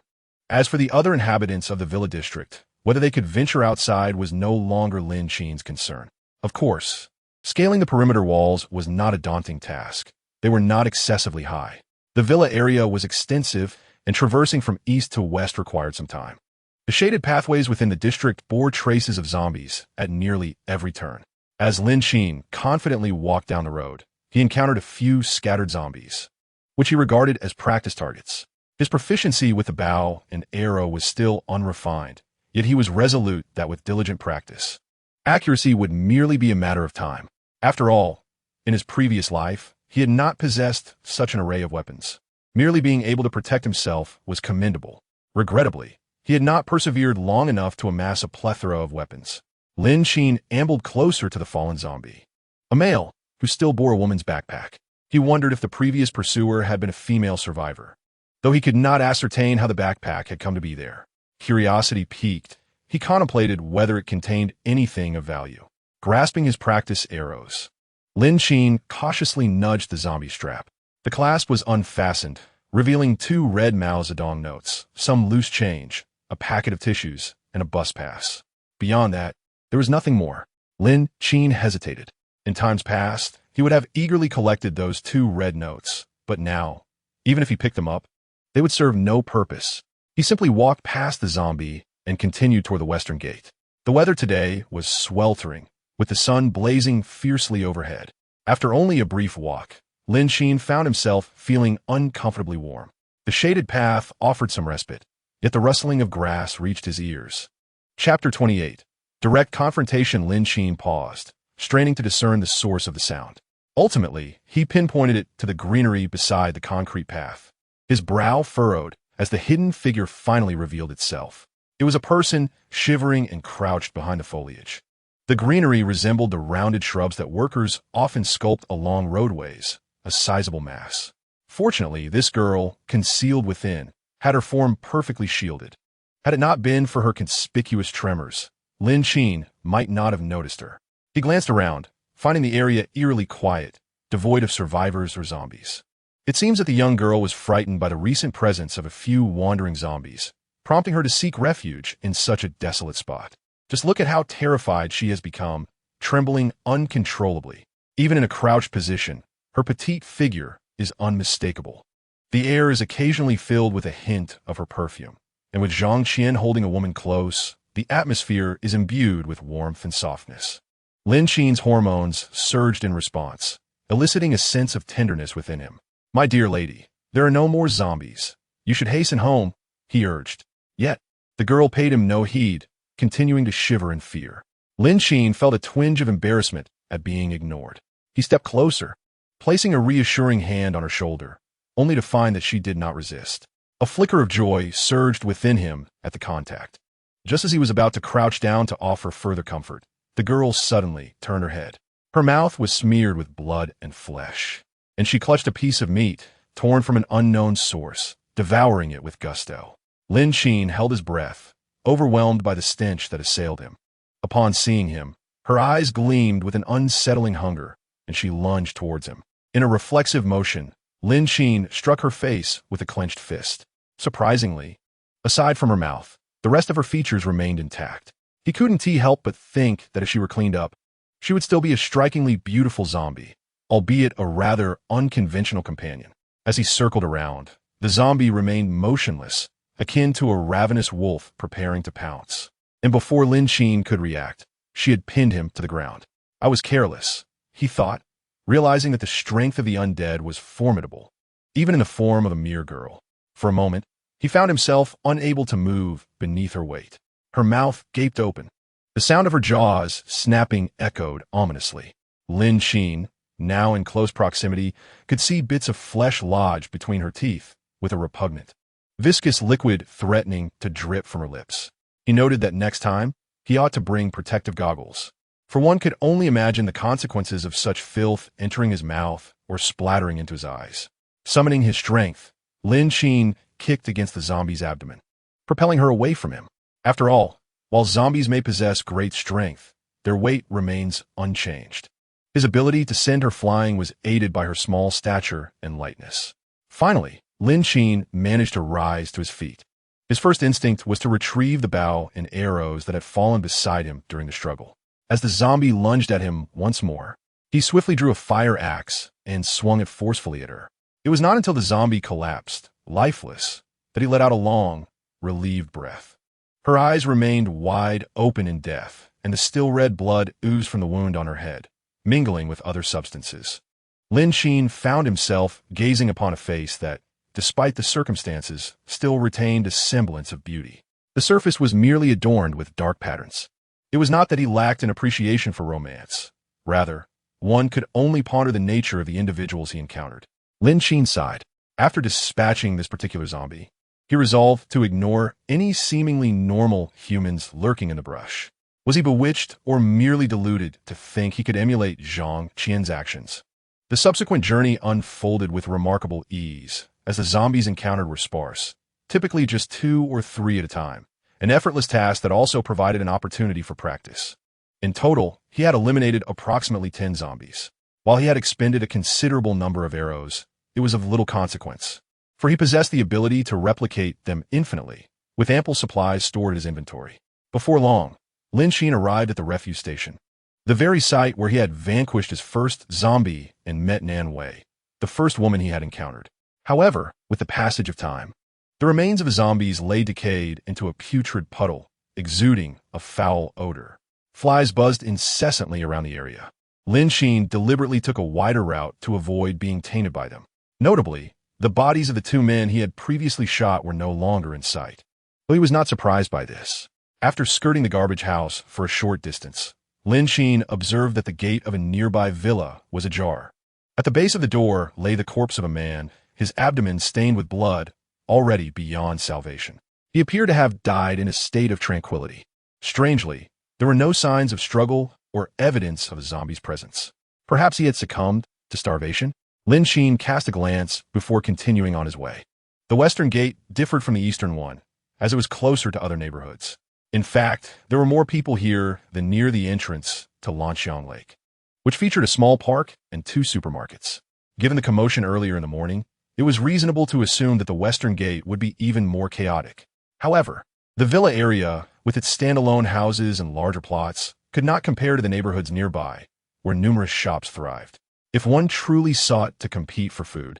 As for the other inhabitants of the villa district, whether they could venture outside was no longer Lin Qin's concern. Of course, scaling the perimeter walls was not a daunting task. They were not excessively high. The villa area was extensive, and traversing from east to west required some time. The shaded pathways within the district bore traces of zombies at nearly every turn. As Lin Qin confidently walked down the road, he encountered a few scattered zombies, which he regarded as practice targets. His proficiency with the bow and arrow was still unrefined, yet he was resolute that with diligent practice, accuracy would merely be a matter of time. After all, in his previous life, he had not possessed such an array of weapons. Merely being able to protect himself was commendable. Regrettably, he had not persevered long enough to amass a plethora of weapons. Lin Qin ambled closer to the fallen zombie, a male who still bore a woman's backpack. He wondered if the previous pursuer had been a female survivor, though he could not ascertain how the backpack had come to be there. Curiosity piqued. He contemplated whether it contained anything of value. Grasping his practice arrows, Lin Qin cautiously nudged the zombie strap. The clasp was unfastened, revealing 2 red Mao Zedong notes, some loose change, a packet of tissues, and a bus pass. Beyond that, there was nothing more. Lin Qin hesitated. In times past, he would have eagerly collected those 2 red notes, but now, even if he picked them up, they would serve no purpose. He simply walked past the zombie and continued toward the western gate. The weather today was sweltering, with the sun blazing fiercely overhead. After only a brief walk, Lin Qin found himself feeling uncomfortably warm. The shaded path offered some respite, yet the rustling of grass reached his ears. Chapter 28. Direct confrontation. Lin Qin paused, straining to discern the source of the sound. Ultimately, he pinpointed it to the greenery beside the concrete path. His brow furrowed as the hidden figure finally revealed itself. It was a person shivering and crouched behind the foliage. The greenery resembled the rounded shrubs that workers often sculpt along roadways, a sizable mass. Fortunately, this girl, concealed within, had her form perfectly shielded. Had it not been for her conspicuous tremors, Lin Qin might not have noticed her. He glanced around, finding the area eerily quiet, devoid of survivors or zombies. It seems that the young girl was frightened by the recent presence of a few wandering zombies, prompting her to seek refuge in such a desolate spot. Just look at how terrified she has become, trembling uncontrollably. Even in a crouched position, her petite figure is unmistakable. The air is occasionally filled with a hint of her perfume, and with Zhang Qian holding a woman close, the atmosphere is imbued with warmth and softness. Lin Qin's hormones surged in response, eliciting a sense of tenderness within him. "My dear lady, there are no more zombies. You should hasten home," he urged. Yet, the girl paid him no heed, continuing to shiver in fear. Lin Qin felt a twinge of embarrassment at being ignored. He stepped closer, placing a reassuring hand on her shoulder, only to find that she did not resist. A flicker of joy surged within him at the contact. Just as he was about to crouch down to offer further comfort, the girl suddenly turned her head. Her mouth was smeared with blood and flesh, and she clutched a piece of meat, torn from an unknown source, devouring it with gusto. Lin Qin held his breath, overwhelmed by the stench that assailed him. Upon seeing him, her eyes gleamed with an unsettling hunger, and she lunged towards him. In a reflexive motion, Lin Qin struck her face with a clenched fist. Surprisingly, aside from her mouth, the rest of her features remained intact. He couldn't help but think that if she were cleaned up, she would still be a strikingly beautiful zombie, albeit a rather unconventional companion. As he circled around, the zombie remained motionless, akin to a ravenous wolf preparing to pounce. And before Lin Qin could react, she had pinned him to the ground. "I was careless," he thought, realizing that the strength of the undead was formidable, even in the form of a mere girl. For a moment, he found himself unable to move beneath her weight. Her mouth gaped open. The sound of her jaws snapping echoed ominously. Lin Qin, now in close proximity, could see bits of flesh lodge between her teeth, with a repugnant, viscous liquid threatening to drip from her lips. He noted that next time, he ought to bring protective goggles, for one could only imagine the consequences of such filth entering his mouth or splattering into his eyes. Summoning his strength, Lin Qin kicked against the zombie's abdomen, propelling her away from him. After all, while zombies may possess great strength, their weight remains unchanged. His ability to send her flying was aided by her small stature and lightness. Finally, Lin Qin managed to rise to his feet. His first instinct was to retrieve the bow and arrows that had fallen beside him during the struggle. As the zombie lunged at him once more, he swiftly drew a fire axe and swung it forcefully at her. It was not until the zombie collapsed, lifeless, that he let out a long, relieved breath. Her eyes remained wide open in death, and the still red blood oozed from the wound on her head, mingling with other substances. Lin Qin found himself gazing upon a face that, despite the circumstances, still retained a semblance of beauty. The surface was merely adorned with dark patterns. It was not that he lacked an appreciation for romance. Rather, one could only ponder the nature of the individuals he encountered. Lin Qin sighed. After dispatching this particular zombie, he resolved to ignore any seemingly normal humans lurking in the brush. Was he bewitched or merely deluded to think he could emulate Zhang Qian's actions? The subsequent journey unfolded with remarkable ease, as the zombies encountered were sparse, typically just 2 or 3 at a time, an effortless task that also provided an opportunity for practice. In total, he had eliminated approximately 10 zombies. While he had expended a considerable number of arrows, it was of little consequence, for he possessed the ability to replicate them infinitely, with ample supplies stored in his inventory. Before long, Lin Qin arrived at the refuse station, the very site where he had vanquished his first zombie and met Nan Wei, the first woman he had encountered. However, with the passage of time, the remains of the zombies lay decayed into a putrid puddle exuding a foul odor. Flies buzzed incessantly around the area. Lin Qin deliberately took a wider route to avoid being tainted by them. Notably, the bodies of the two men he had previously shot were no longer in sight. But he was not surprised by this. After skirting the garbage house for a short distance, Lin Qin observed that the gate of a nearby villa was ajar. At the base of the door lay the corpse of a man, his abdomen stained with blood, already beyond salvation. He appeared to have died in a state of tranquility. Strangely, there were no signs of struggle or evidence of a zombie's presence. Perhaps he had succumbed to starvation? Lin Qin cast a glance before continuing on his way. The western gate differed from the eastern one, as it was closer to other neighborhoods. In fact, there were more people here than near the entrance to Lanxiang Lake, which featured a small park and 2 supermarkets. Given the commotion earlier in the morning, it was reasonable to assume that the western gate would be even more chaotic. However, the villa area, with its standalone houses and larger plots, could not compare to the neighborhoods nearby, where numerous shops thrived. If one truly sought to compete for food,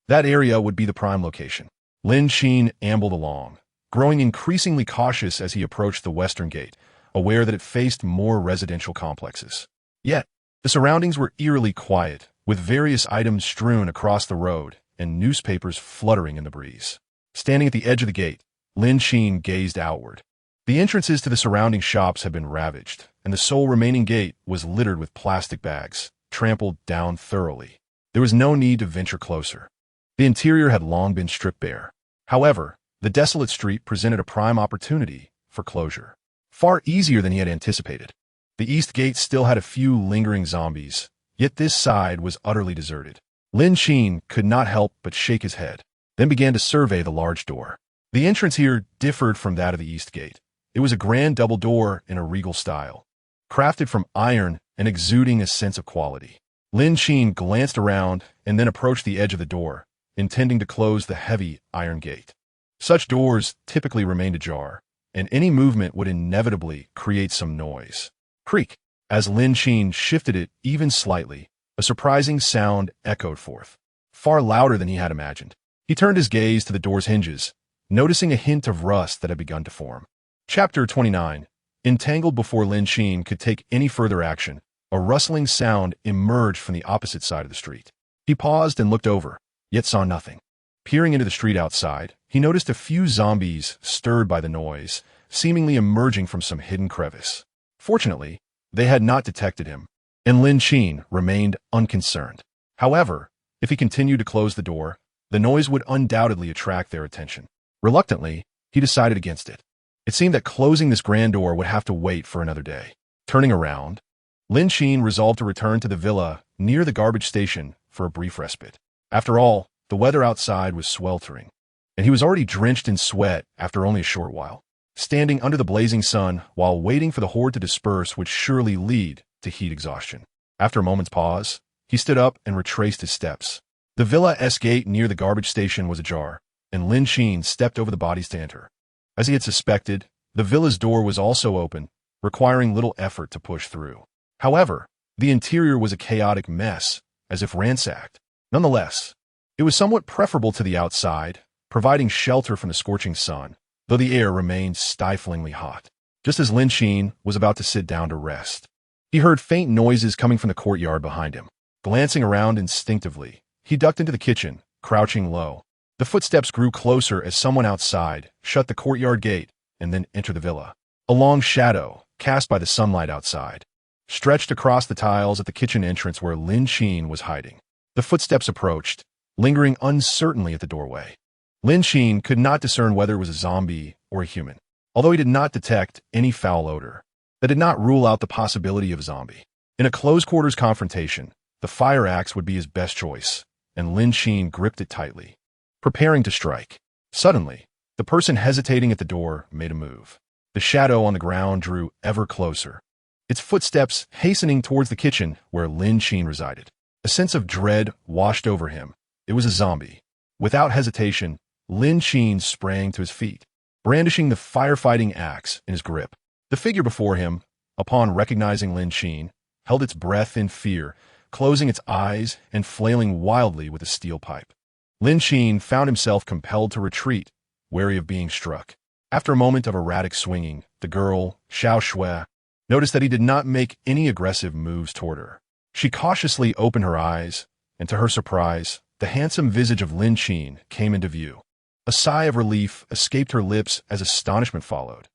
that area would be the prime location. Lin Qin ambled along, growing increasingly cautious as he approached the western gate, aware that it faced more residential complexes. Yet, the surroundings were eerily quiet, with various items strewn across the road and newspapers fluttering in the breeze. Standing at the edge of the gate, Lin Qin gazed outward. The entrances to the surrounding shops had been ravaged, and the sole remaining gate was littered with plastic bags, trampled down thoroughly. There was no need to venture closer. The interior had long been stripped bare. However, the desolate street presented a prime opportunity for closure. Far easier than he had anticipated. The east gate still had a few lingering zombies, yet this side was utterly deserted. Lin Qin could not help but shake his head, then began to survey the large door. The entrance here differed from that of the east gate. It was a grand double door in a regal style, crafted from iron and exuding a sense of quality. Lin Qin glanced around and then approached the edge of the door, intending to close the heavy iron gate. Such doors typically remained ajar, and any movement would inevitably create some noise. Creak! As Lin Qin shifted it even slightly, a surprising sound echoed forth, far louder than he had imagined. He turned his gaze to the door's hinges, noticing a hint of rust that had begun to form. Chapter 29. Entangled before Lin Qin could take any further action, a rustling sound emerged from the opposite side of the street. He paused and looked over, yet saw nothing. Peering into the street outside, he noticed a few zombies stirred by the noise, seemingly emerging from some hidden crevice. Fortunately, they had not detected him, and Lin Qin remained unconcerned. However, if he continued to close the door, the noise would undoubtedly attract their attention. Reluctantly, he decided against it. It seemed that closing this grand door would have to wait for another day. Turning around, Lin Qin resolved to return to the villa near the garbage station for a brief respite. After all, the weather outside was sweltering, and he was already drenched in sweat after only a short while. Standing under the blazing sun while waiting for the horde to disperse would surely lead to heat exhaustion. After a moment's pause, he stood up and retraced his steps. The Villa-S gate near the garbage station was ajar, and Lin Qin stepped over the bodies to enter. As he had suspected, the villa's door was also open, requiring little effort to push through. However, the interior was a chaotic mess, as if ransacked. Nonetheless, it was somewhat preferable to the outside, providing shelter from the scorching sun, though the air remained stiflingly hot. Just as Lin Qin was about to sit down to rest, he heard faint noises coming from the courtyard behind him. Glancing around instinctively, he ducked into the kitchen, crouching low. The footsteps grew closer as someone outside shut the courtyard gate and then entered the villa. A long shadow, cast by the sunlight outside, stretched across the tiles at the kitchen entrance where Lin Qin was hiding. The footsteps approached, lingering uncertainly at the doorway. Lin Qin could not discern whether it was a zombie or a human, although he did not detect any foul odor. That did not rule out the possibility of a zombie. In a close-quarters confrontation, the fire axe would be his best choice, and Lin Qin gripped it tightly, preparing to strike. Suddenly, the person hesitating at the door made a move. The shadow on the ground drew ever closer, its footsteps hastening towards the kitchen where Lin Qin resided. A sense of dread washed over him. It was a zombie. Without hesitation, Lin Qin sprang to his feet, brandishing the firefighting axe in his grip. The figure before him, upon recognizing Lin Qin, held its breath in fear, closing its eyes and flailing wildly with a steel pipe. Lin Qin found himself compelled to retreat, wary of being struck. After a moment of erratic swinging, the girl, Xiao Shui, noticed that he did not make any aggressive moves toward her. She cautiously opened her eyes, and to her surprise, the handsome visage of Lin Qin came into view. A sigh of relief escaped her lips as astonishment followed.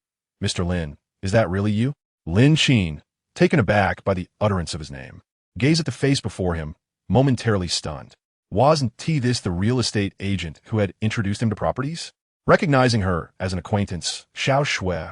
"Mr. Lin, is that really you?" Lin Qin, taken aback by the utterance of his name, gazed at the face before him, momentarily stunned. Wasn't this the real estate agent who had introduced him to properties? Recognizing her as an acquaintance, Xiao Shui,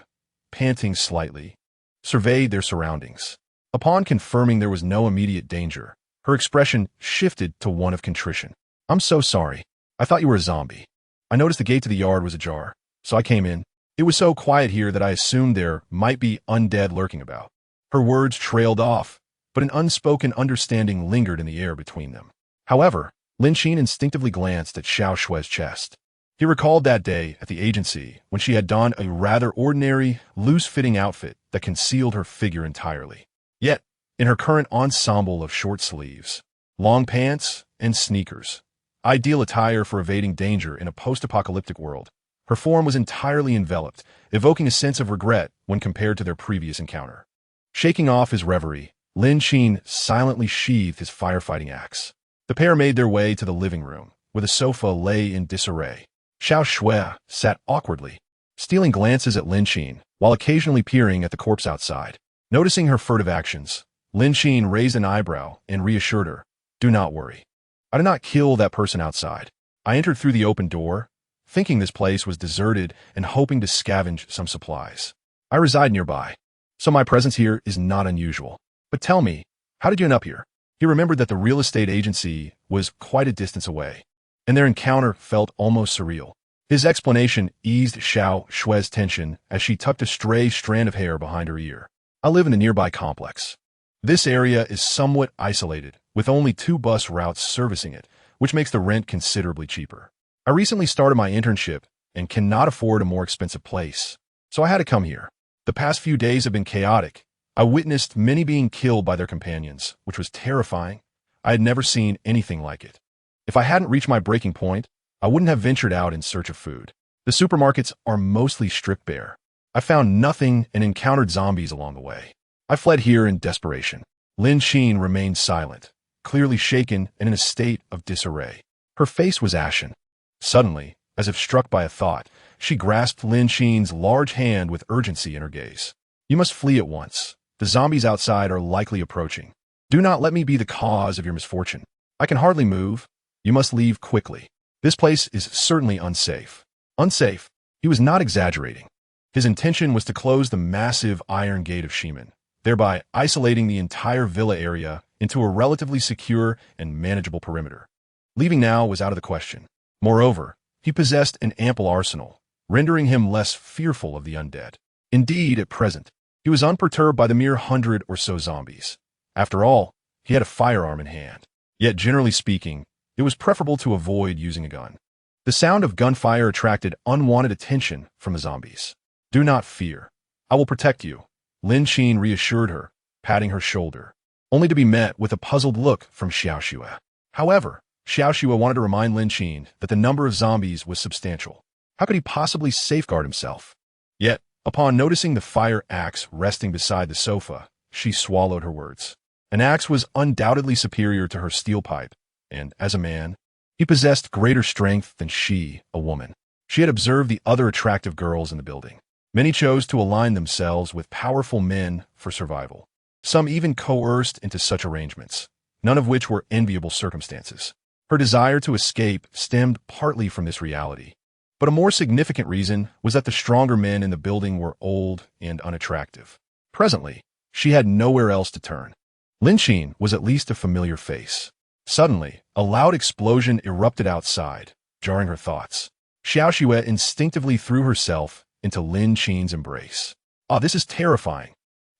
panting slightly, surveyed their surroundings. Upon confirming there was no immediate danger, her expression shifted to one of contrition. "I'm so sorry. I thought you were a zombie. I noticed the gate to the yard was ajar, so I came in. It was so quiet here that I assumed there might be undead lurking about." Her words trailed off, but an unspoken understanding lingered in the air between them. However, Lin Qin instinctively glanced at Xiao Shui's chest. He recalled that day at the agency when she had donned a rather ordinary, loose-fitting outfit that concealed her figure entirely. Yet, in her current ensemble of short sleeves, long pants, and sneakers, ideal attire for evading danger in a post-apocalyptic world, her form was entirely enveloped, evoking a sense of regret when compared to their previous encounter. Shaking off his reverie, Lin Qin silently sheathed his firefighting axe. The pair made their way to the living room, where the sofa lay in disarray. Xiao Shui sat awkwardly, stealing glances at Lin Qin, while occasionally peering at the corpse outside. Noticing her furtive actions, Lin Qin raised an eyebrow and reassured her, "Do not worry. I did not kill that person outside. I entered through the open door, thinking this place was deserted and hoping to scavenge some supplies. I reside nearby, so my presence here is not unusual. But tell me, how did you end up here?" He remembered that the real estate agency was quite a distance away, and their encounter felt almost surreal. His explanation eased Xiao Shui's tension as she tucked a stray strand of hair behind her ear. "I live in a nearby complex. This area is somewhat isolated, with only 2 bus routes servicing it, which makes the rent considerably cheaper. I recently started my internship and cannot afford a more expensive place, so I had to come here. The past few days have been chaotic. I witnessed many being killed by their companions, which was terrifying. I had never seen anything like it. If I hadn't reached my breaking point, I wouldn't have ventured out in search of food. The supermarkets are mostly stripped bare. I found nothing and encountered zombies along the way. I fled here in desperation." Lin Qin remained silent, clearly shaken and in a state of disarray. Her face was ashen. Suddenly, as if struck by a thought, she grasped Lin Qin's large hand with urgency in her gaze. "You must flee at once. The zombies outside are likely approaching. Do not let me be the cause of your misfortune. I can hardly move. You must leave quickly. This place is certainly unsafe." Unsafe? He was not exaggerating. His intention was to close the massive iron gate of Shemin, thereby isolating the entire villa area into a relatively secure and manageable perimeter. Leaving now was out of the question. Moreover, he possessed an ample arsenal, rendering him less fearful of the undead. Indeed, at present, he was unperturbed by the mere 100 or so zombies. After all, he had a firearm in hand. Yet, generally speaking, it was preferable to avoid using a gun. The sound of gunfire attracted unwanted attention from the zombies. "Do not fear. I will protect you," Lin Qin reassured her, patting her shoulder, only to be met with a puzzled look from Xiao Shui. However, Xiao Shui wanted to remind Lin Qin that the number of zombies was substantial. How could he possibly safeguard himself? Yet, upon noticing the fire axe resting beside the sofa, she swallowed her words. An axe was undoubtedly superior to her steel pipe, and, as a man, he possessed greater strength than she, a woman. She had observed the other attractive girls in the building. Many chose to align themselves with powerful men for survival. Some even coerced into such arrangements, none of which were enviable circumstances. Her desire to escape stemmed partly from this reality, but a more significant reason was that the stronger men in the building were old and unattractive. Presently, she had nowhere else to turn. Lin Qin was at least a familiar face. Suddenly, a loud explosion erupted outside, jarring her thoughts. Xiao Shui instinctively threw herself into Lin Qin's embrace. "Ah, this is terrifying."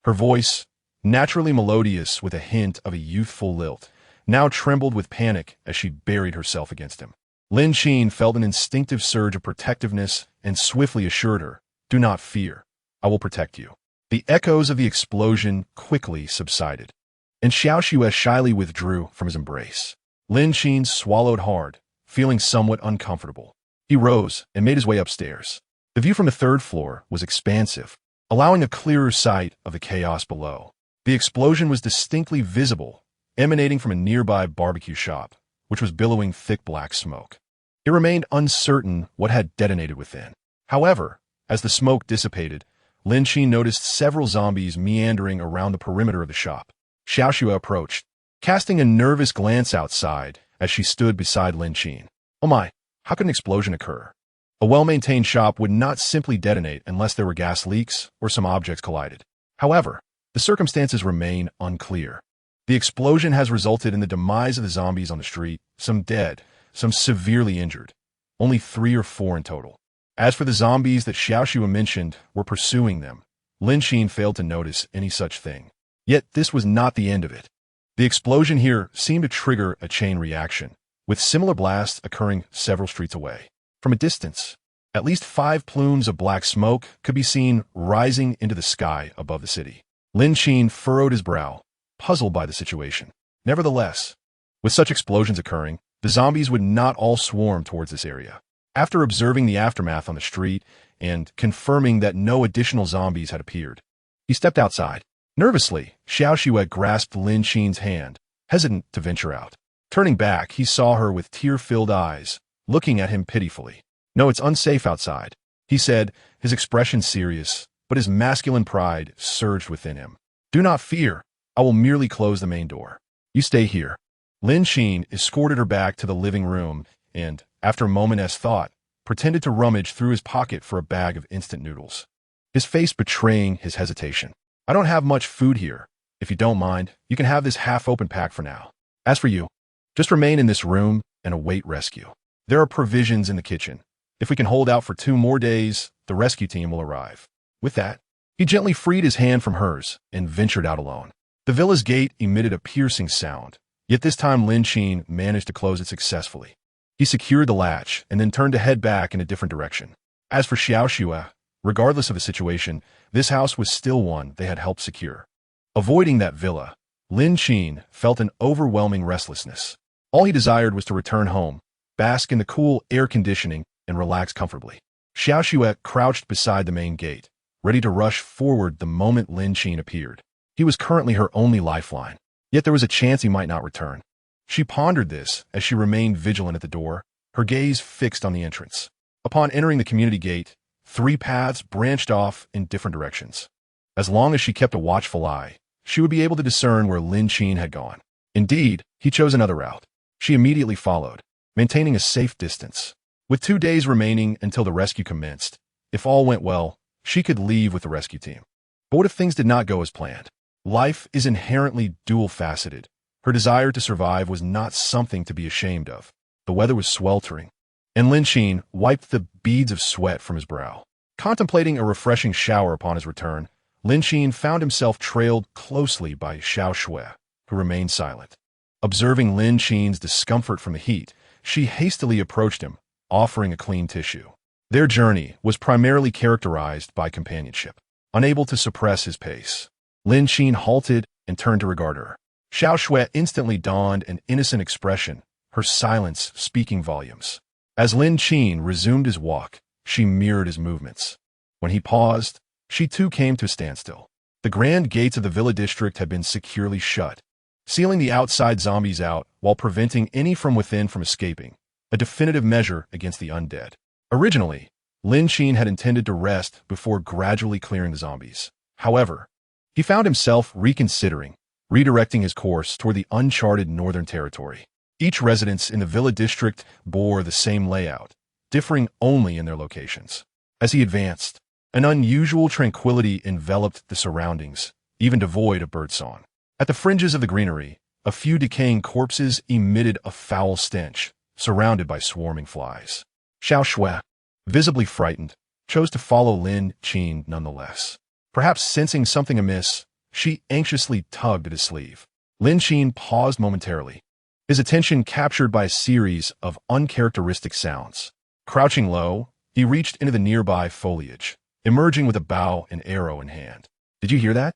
Her voice, naturally melodious with a hint of a youthful lilt, now trembled with panic as she buried herself against him. Lin Qin felt an instinctive surge of protectiveness and swiftly assured her, "Do not fear. I will protect you." The echoes of the explosion quickly subsided, and Xiao Shui shyly withdrew from his embrace. Lin Qin swallowed hard, feeling somewhat uncomfortable. He rose and made his way upstairs. The view from the third floor was expansive, allowing a clearer sight of the chaos below. The explosion was distinctly visible, emanating from a nearby barbecue shop, which was billowing thick black smoke. It remained uncertain what had detonated within. However, as the smoke dissipated, Lin Qin noticed several zombies meandering around the perimeter of the shop. Xiaoxue approached, casting a nervous glance outside as she stood beside Lin Qin. Oh my, how could an explosion occur? A well-maintained shop would not simply detonate unless there were gas leaks or some objects collided. However, the circumstances remain unclear. The explosion has resulted in the demise of the zombies on the street, some dead, some severely injured. Only 3 or 4 in total. As for the zombies that Xiaoxue mentioned were pursuing them, Lin Qin failed to notice any such thing. Yet this was not the end of it. The explosion here seemed to trigger a chain reaction, with similar blasts occurring several streets away. From a distance, at least 5 plumes of black smoke could be seen rising into the sky above the city. Lin Qin furrowed his brow, puzzled by the situation. Nevertheless, with such explosions occurring, the zombies would not all swarm towards this area. After observing the aftermath on the street and confirming that no additional zombies had appeared, he stepped outside. Nervously, Xiaoxue grasped Lin Qin's hand, hesitant to venture out. Turning back, he saw her with tear-filled eyes, looking at him pitifully. No, it's unsafe outside, he said, his expression serious, but his masculine pride surged within him. Do not fear, I will merely close the main door. You stay here. Lin Qin escorted her back to the living room and, after a moment's thought, pretended to rummage through his pocket for a bag of instant noodles, his face betraying his hesitation. I don't have much food here. If you don't mind, you can have this half-open pack for now. As for you, just remain in this room and await rescue. There are provisions in the kitchen. If we can hold out for 2 more days, the rescue team will arrive. With that, he gently freed his hand from hers and ventured out alone. The villa's gate emitted a piercing sound, yet this time Lin Qin managed to close it successfully. He secured the latch and then turned to head back in a different direction. As for Xiaoxue, regardless of the situation, this house was still one they had helped secure. Avoiding that villa, Lin Qin felt an overwhelming restlessness. All he desired was to return home, bask in the cool air conditioning, and relax comfortably. Xiaoxue crouched beside the main gate, ready to rush forward the moment Lin Qin appeared. He was currently her only lifeline, yet there was a chance he might not return. She pondered this as she remained vigilant at the door, her gaze fixed on the entrance. Upon entering the community gate, 3 paths branched off in different directions. As long as she kept a watchful eye, she would be able to discern where Lin Qin had gone. Indeed, he chose another route. She immediately followed, maintaining a safe distance. With 2 days remaining until the rescue commenced, if all went well, she could leave with the rescue team. But what if things did not go as planned? Life is inherently dual-faceted. Her desire to survive was not something to be ashamed of. The weather was sweltering, and Lin Qin wiped the beads of sweat from his brow. Contemplating a refreshing shower upon his return, Lin Qin found himself trailed closely by Xiaoxue, who remained silent. Observing Lin Qin's discomfort from the heat, she hastily approached him, offering a clean tissue. Their journey was primarily characterized by companionship. Unable to suppress his pace, Lin Qin halted and turned to regard her. Xiaoxue instantly donned an innocent expression, her silence speaking volumes. As Lin Qin resumed his walk, she mirrored his movements. When he paused, she too came to a standstill. The grand gates of the villa district had been securely shut, sealing the outside zombies out while preventing any from within from escaping, a definitive measure against the undead. Originally, Lin Qin had intended to rest before gradually clearing the zombies. However, he found himself reconsidering, redirecting his course toward the uncharted northern territory. Each residence in the villa district bore the same layout, differing only in their locations. As he advanced, an unusual tranquility enveloped the surroundings, even devoid of birdsong. At the fringes of the greenery, a few decaying corpses emitted a foul stench, surrounded by swarming flies. Xiaoxue, visibly frightened, chose to follow Lin Qin nonetheless. Perhaps sensing something amiss, she anxiously tugged at his sleeve. Lin Qin paused momentarily, his attention captured by a series of uncharacteristic sounds. Crouching low, he reached into the nearby foliage, emerging with a bow and arrow in hand. Did you hear that?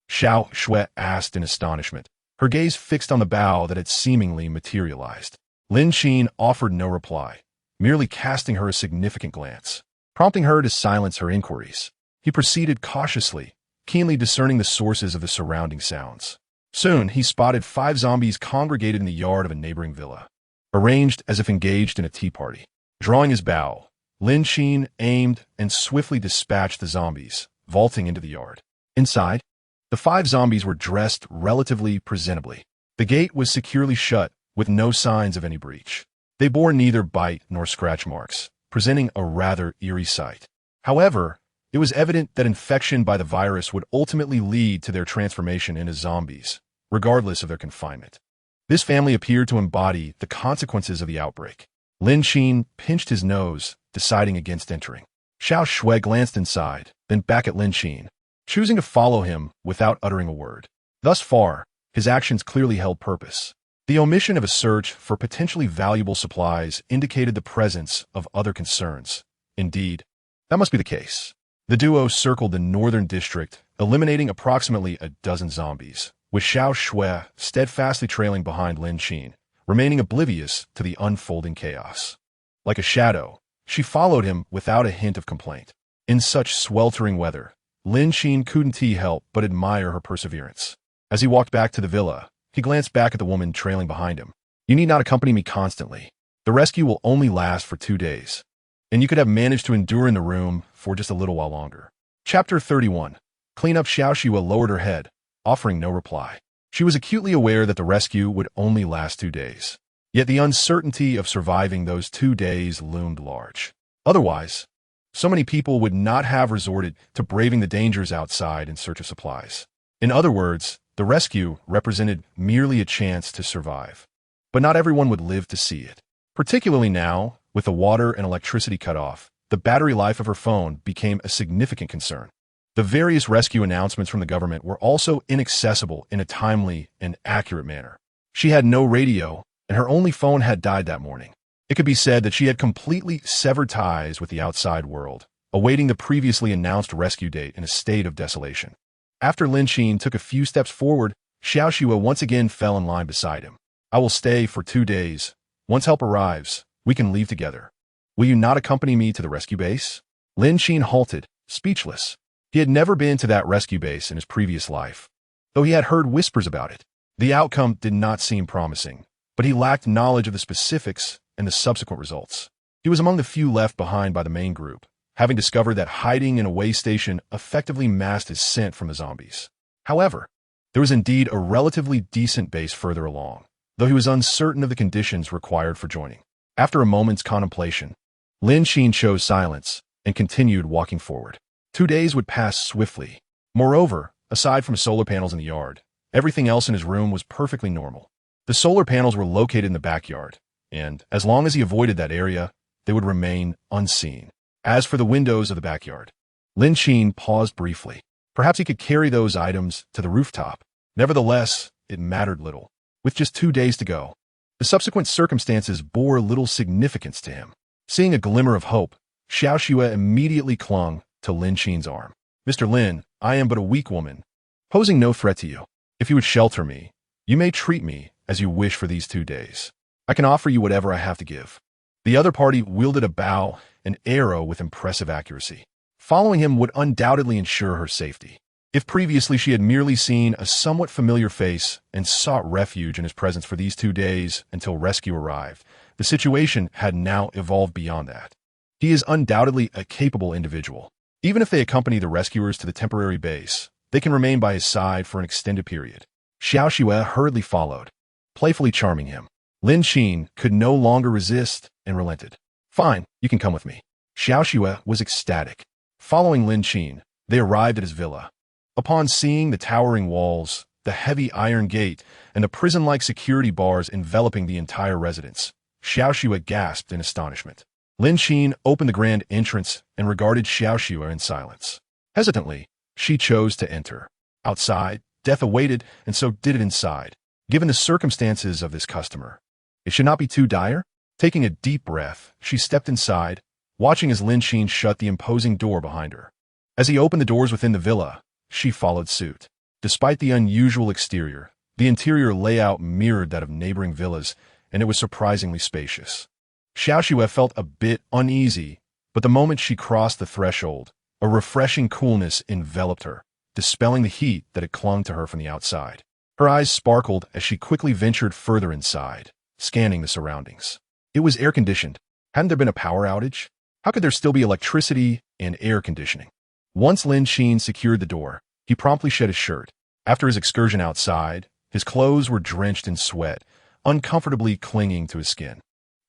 Xiaoxue asked in astonishment, her gaze fixed on the bow that had seemingly materialized. Lin Qin offered no reply, merely casting her a significant glance. prompting her to silence her inquiries. He proceeded cautiously, keenly discerning the sources of the surrounding sounds. Soon, he spotted 5 zombies congregated in the yard of a neighboring villa, arranged as if engaged in a tea party. Drawing his bow, Lin Qin aimed and swiftly dispatched the zombies, vaulting into the yard. Inside, the 5 zombies were dressed relatively presentably. The gate was securely shut, with no signs of any breach. They bore neither bite nor scratch marks, presenting a rather eerie sight. However, it was evident that infection by the virus would ultimately lead to their transformation into zombies, regardless of their confinement. This family appeared to embody the consequences of the outbreak. Lin Qin pinched his nose, deciding against entering. Xiao Shui glanced inside, then back at Lin Qin, choosing to follow him without uttering a word. Thus far, his actions clearly held purpose. The omission of a search for potentially valuable supplies indicated the presence of other concerns. Indeed, that must be the case. The duo circled the northern district, eliminating approximately a dozen zombies, with Xiao Shui steadfastly trailing behind Lin Qin, remaining oblivious to the unfolding chaos. Like a shadow, she followed him without a hint of complaint. In such sweltering weather, Lin Qin couldn't help but admire her perseverance. As he walked back to the villa, he glanced back at the woman trailing behind him. "You need not accompany me constantly. The rescue will only last for 2 days, and you could have managed to endure in the room for just a little while longer." Chapter 31. Cleanup. Xiao Shui lowered her head, offering no reply. She was acutely aware that the rescue would only last 2 days. Yet the uncertainty of surviving those 2 days loomed large. Otherwise, so many people would not have resorted to braving the dangers outside in search of supplies. In other words, the rescue represented merely a chance to survive. But not everyone would live to see it. Particularly now, with the water and electricity cut off, the battery life of her phone became a significant concern. The various rescue announcements from the government were also inaccessible in a timely and accurate manner. She had no radio, and her only phone had died that morning. It could be said that she had completely severed ties with the outside world, awaiting the previously announced rescue date in a state of desolation. After Lin Qin took a few steps forward, Xiao Shui once again fell in line beside him. "I will stay for 2 days. Once help arrives, we can leave together. Will you not accompany me to the rescue base?" Lin Qin halted, speechless. He had never been to that rescue base in his previous life, though he had heard whispers about it. The outcome did not seem promising, but he lacked knowledge of the specifics and the subsequent results. He was among the few left behind by the main group, having discovered that hiding in a way station effectively masked his scent from the zombies. However, there was indeed a relatively decent base further along, though he was uncertain of the conditions required for joining. After a moment's contemplation, Lin Qin chose silence and continued walking forward. 2 days would pass swiftly. Moreover, aside from solar panels in the yard, everything else in his room was perfectly normal. The solar panels were located in the backyard, and as long as he avoided that area, they would remain unseen. As for the windows of the backyard, Lin Qin paused briefly. Perhaps he could carry those items to the rooftop. Nevertheless, it mattered little. With just 2 days to go, the subsequent circumstances bore little significance to him. Seeing a glimmer of hope, Xiao Shui immediately clung to Lin Qin's arm. "Mr. Lin, I am but a weak woman, posing no threat to you. If you would shelter me, you may treat me as you wish for these 2 days. I can offer you whatever I have to give." The other party wielded a bow and arrow with impressive accuracy. Following him would undoubtedly ensure her safety. If previously she had merely seen a somewhat familiar face and sought refuge in his presence for these 2 days until rescue arrived, the situation had now evolved beyond that. He is undoubtedly a capable individual. Even if they accompany the rescuers to the temporary base, they can remain by his side for an extended period. Xiao Shui hurriedly followed, playfully charming him. Lin Qin could no longer resist and relented. "Fine, you can come with me." Xiao Shui was ecstatic. Following Lin Qin, they arrived at his villa. Upon seeing the towering walls, the heavy iron gate, and the prison-like security bars enveloping the entire residence, Xiao Shui gasped in astonishment. Lin Qin opened the grand entrance and regarded Xiao Shui in silence. Hesitantly, she chose to enter. Outside, death awaited, and so did it inside. Given the circumstances of this customer, it should not be too dire. Taking a deep breath, she stepped inside, watching as Lin Qin shut the imposing door behind her. As he opened the doors within the villa, she followed suit. Despite the unusual exterior, the interior layout mirrored that of neighboring villas, and it was surprisingly spacious. Xiao Shui felt a bit uneasy But the moment she crossed the threshold, a refreshing coolness enveloped her, dispelling the heat that had clung to her from the outside. Her eyes sparkled as she quickly ventured further inside, scanning the surroundings. It was air-conditioned. Hadn't there been a power outage? How could there still be electricity and air conditioning? Once Lin Qin secured the door, he promptly shed his shirt. After his excursion outside, his clothes were drenched in sweat, uncomfortably clinging to his skin.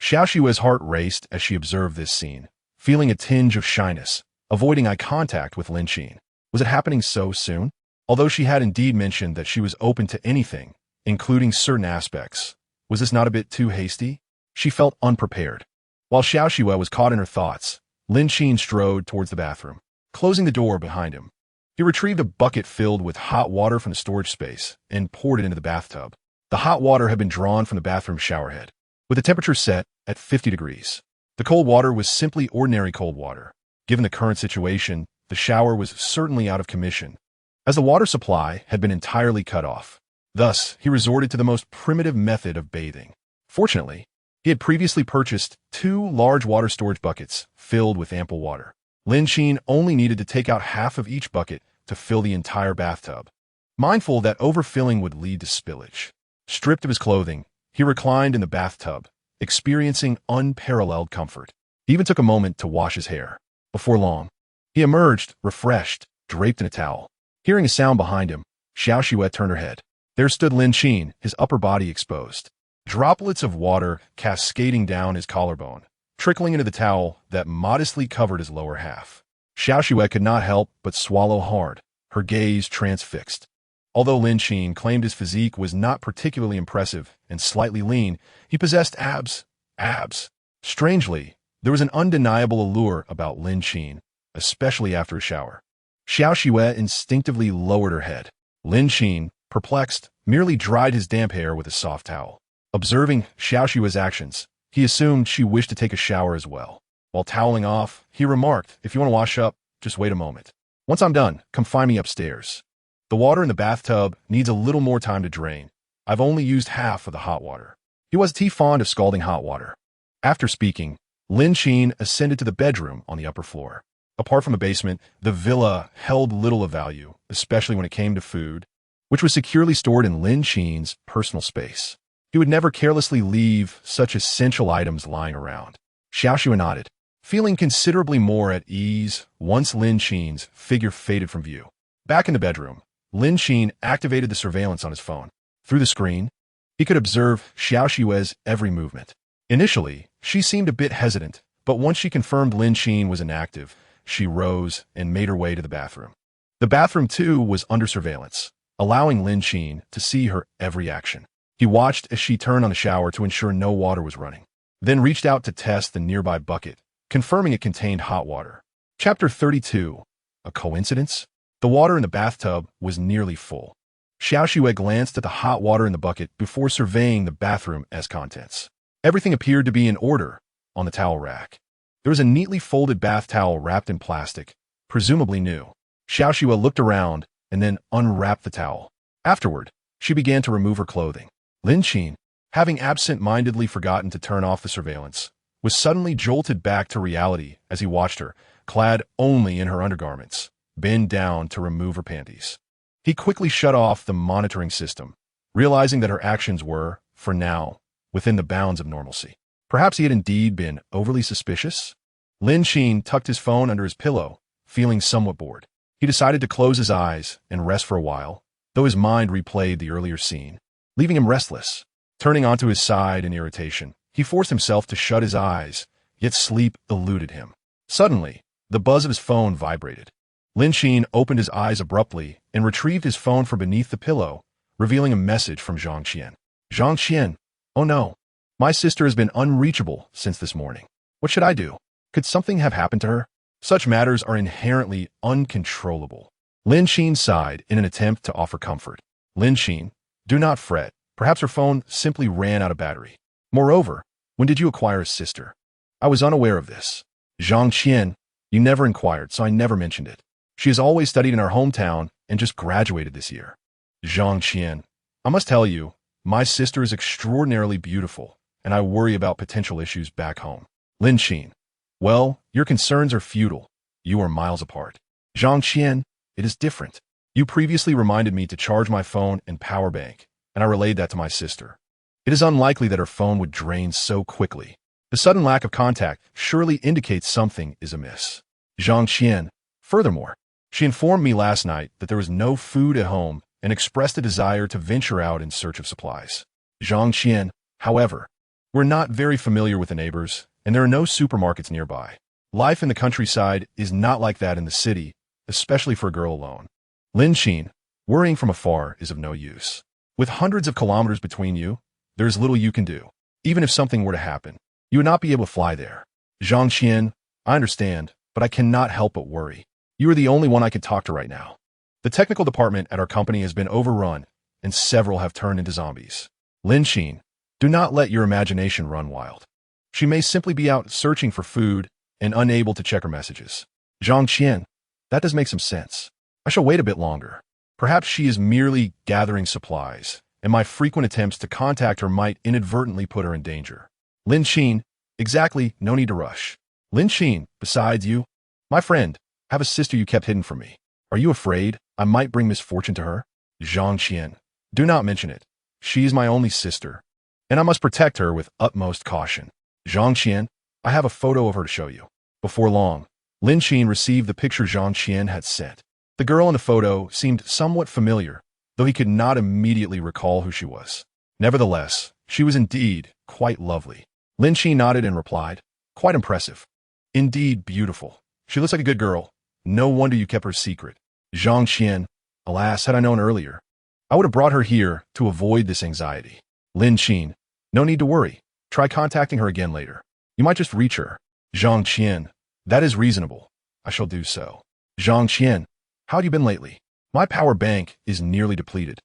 Xiaoxiu's heart raced as she observed this scene, feeling a tinge of shyness, avoiding eye contact with Lin Qin. Was it happening so soon? Although she had indeed mentioned that she was open to anything, including certain aspects, was this not a bit too hasty? She felt unprepared. While Xiaoxiu was caught in her thoughts, Lin Qin strode towards the bathroom, closing the door behind him. He retrieved a bucket filled with hot water from the storage space and poured it into the bathtub. The hot water had been drawn from the bathroom showerhead, with the temperature set at 50 degrees. The cold water was simply ordinary cold water. Given the current situation, the shower was certainly out of commission, as the water supply had been entirely cut off. Thus, he resorted to the most primitive method of bathing. Fortunately, he had previously purchased 2 large water storage buckets filled with ample water. Lin Qin only needed to take out half of each bucket to fill the entire bathtub, mindful that overfilling would lead to spillage. Stripped of his clothing, he reclined in the bathtub, experiencing unparalleled comfort. He even took a moment to wash his hair. Before long, he emerged, refreshed, draped in a towel. Hearing a sound behind him, Xiaoxiu turned her head. There stood Lin Qin, his upper body exposed. Droplets of water cascading down his collarbone, trickling into the towel that modestly covered his lower half. Xiaoxiu could not help but swallow hard, her gaze transfixed. Although Lin Qin claimed his physique was not particularly impressive and slightly lean, he possessed abs. Strangely, there was an undeniable allure about Lin Qin, especially after a shower. Xiaoxiu instinctively lowered her head. Lin Qin, perplexed, merely dried his damp hair with a soft towel. Observing Xiaoxiu's actions, he assumed she wished to take a shower as well. While toweling off, he remarked, "If you want to wash up, just wait a moment. Once I'm done, come find me upstairs. The water in the bathtub needs a little more time to drain. I've only used half of the hot water." He was fond of scalding hot water. After speaking, Lin Qin ascended to the bedroom on the upper floor. Apart from the basement, the villa held little of value, especially when it came to food, which was securely stored in Lin Qin's personal space. He would never carelessly leave such essential items lying around. Xiaoxiu nodded, feeling considerably more at ease once Lin Qin's figure faded from view. Back in the bedroom, Lin Qin activated the surveillance on his phone. Through the screen, he could observe Xiaoxiu's every movement. Initially, she seemed a bit hesitant, but once she confirmed Lin Qin was inactive, she rose and made her way to the bathroom. The bathroom, too, was under surveillance, allowing Lin Qin to see her every action. He watched as she turned on the shower to ensure no water was running, then reached out to test the nearby bucket, confirming it contained hot water. Chapter 32. A coincidence? The water in the bathtub was nearly full. Xiaoxiu glanced at the hot water in the bucket before surveying the bathroom as contents. Everything appeared to be in order on the towel rack. There was a neatly folded bath towel wrapped in plastic, presumably new. Xiaoxiu looked around and then unwrapped the towel. Afterward, she began to remove her clothing. Lin Qin, having absent-mindedly forgotten to turn off the surveillance, was suddenly jolted back to reality as he watched her, clad only in her undergarments, bend down to remove her panties. He quickly shut off the monitoring system, realizing that her actions were, for now, within the bounds of normalcy. Perhaps he had indeed been overly suspicious? Lin Qin tucked his phone under his pillow, feeling somewhat bored. He decided to close his eyes and rest for a while, though his mind replayed the earlier scene, leaving him restless. Turning onto his side in irritation, he forced himself to shut his eyes, yet sleep eluded him. Suddenly, the buzz of his phone vibrated. Lin Qin opened his eyes abruptly and retrieved his phone from beneath the pillow, revealing a message from Zhang Qian. "Zhang Qian, oh no. My sister has been unreachable since this morning. What should I do? Could something have happened to her? Such matters are inherently uncontrollable." Lin Qin sighed in an attempt to offer comfort. "Lin Qin, do not fret. Perhaps her phone simply ran out of battery. Moreover, when did you acquire a sister? I was unaware of this." "Zhang Qian, you never inquired, so I never mentioned it. She has always studied in our hometown and just graduated this year." "Zhang Qian, I must tell you, my sister is extraordinarily beautiful, and I worry about potential issues back home." "Lin Qin, Well, your concerns are futile. You are miles apart. Zhang Qian, it is different. You previously reminded me to charge my phone and power bank, and I relayed that to my sister. It is unlikely that her phone would drain so quickly. The sudden lack of contact surely indicates something is amiss. Zhang Qian, furthermore, she informed me last night that there was no food at home and expressed a desire to venture out in search of supplies. Zhang Qian, however, we're not very familiar with the neighbors, and there are no supermarkets nearby. Life in the countryside is not like that in the city, especially for a girl alone. Lin Qin, worrying from afar is of no use. With hundreds of kilometers between you, there is little you can do. Even if something were to happen, you would not be able to fly there. Zhang Qian, I understand, but I cannot help but worry. You are the only one I can talk to right now. The technical department at our company has been overrun, and several have turned into zombies. Lin Qin, do not let your imagination run wild. She may simply be out searching for food and unable to check her messages. Zhang Qian, that does make some sense. I shall wait a bit longer. Perhaps she is merely gathering supplies, and my frequent attempts to contact her might inadvertently put her in danger. Lin Qin, exactly, no need to rush. Lin Qin, besides you, my friend, have a sister you kept hidden from me. Are you afraid I might bring misfortune to her? Zhang Qian, do not mention it. She is my only sister, and I must protect her with utmost caution. Zhang Qian, I have a photo of her to show you. Before long, Lin Qin received the picture Zhang Qian had sent. The girl in the photo seemed somewhat familiar, though he could not immediately recall who she was. Nevertheless, she was indeed quite lovely. Lin Qin nodded and replied, quite impressive. Indeed beautiful. She looks like a good girl. No wonder you kept her secret. Zhang Qian, alas, had I known earlier, I would have brought her here to avoid this anxiety. Lin Qin, no need to worry. Try contacting her again later. You might just reach her. Zhang Qian, that is reasonable. I shall do so. Zhang Qian, how have you been lately? My power bank is nearly depleted.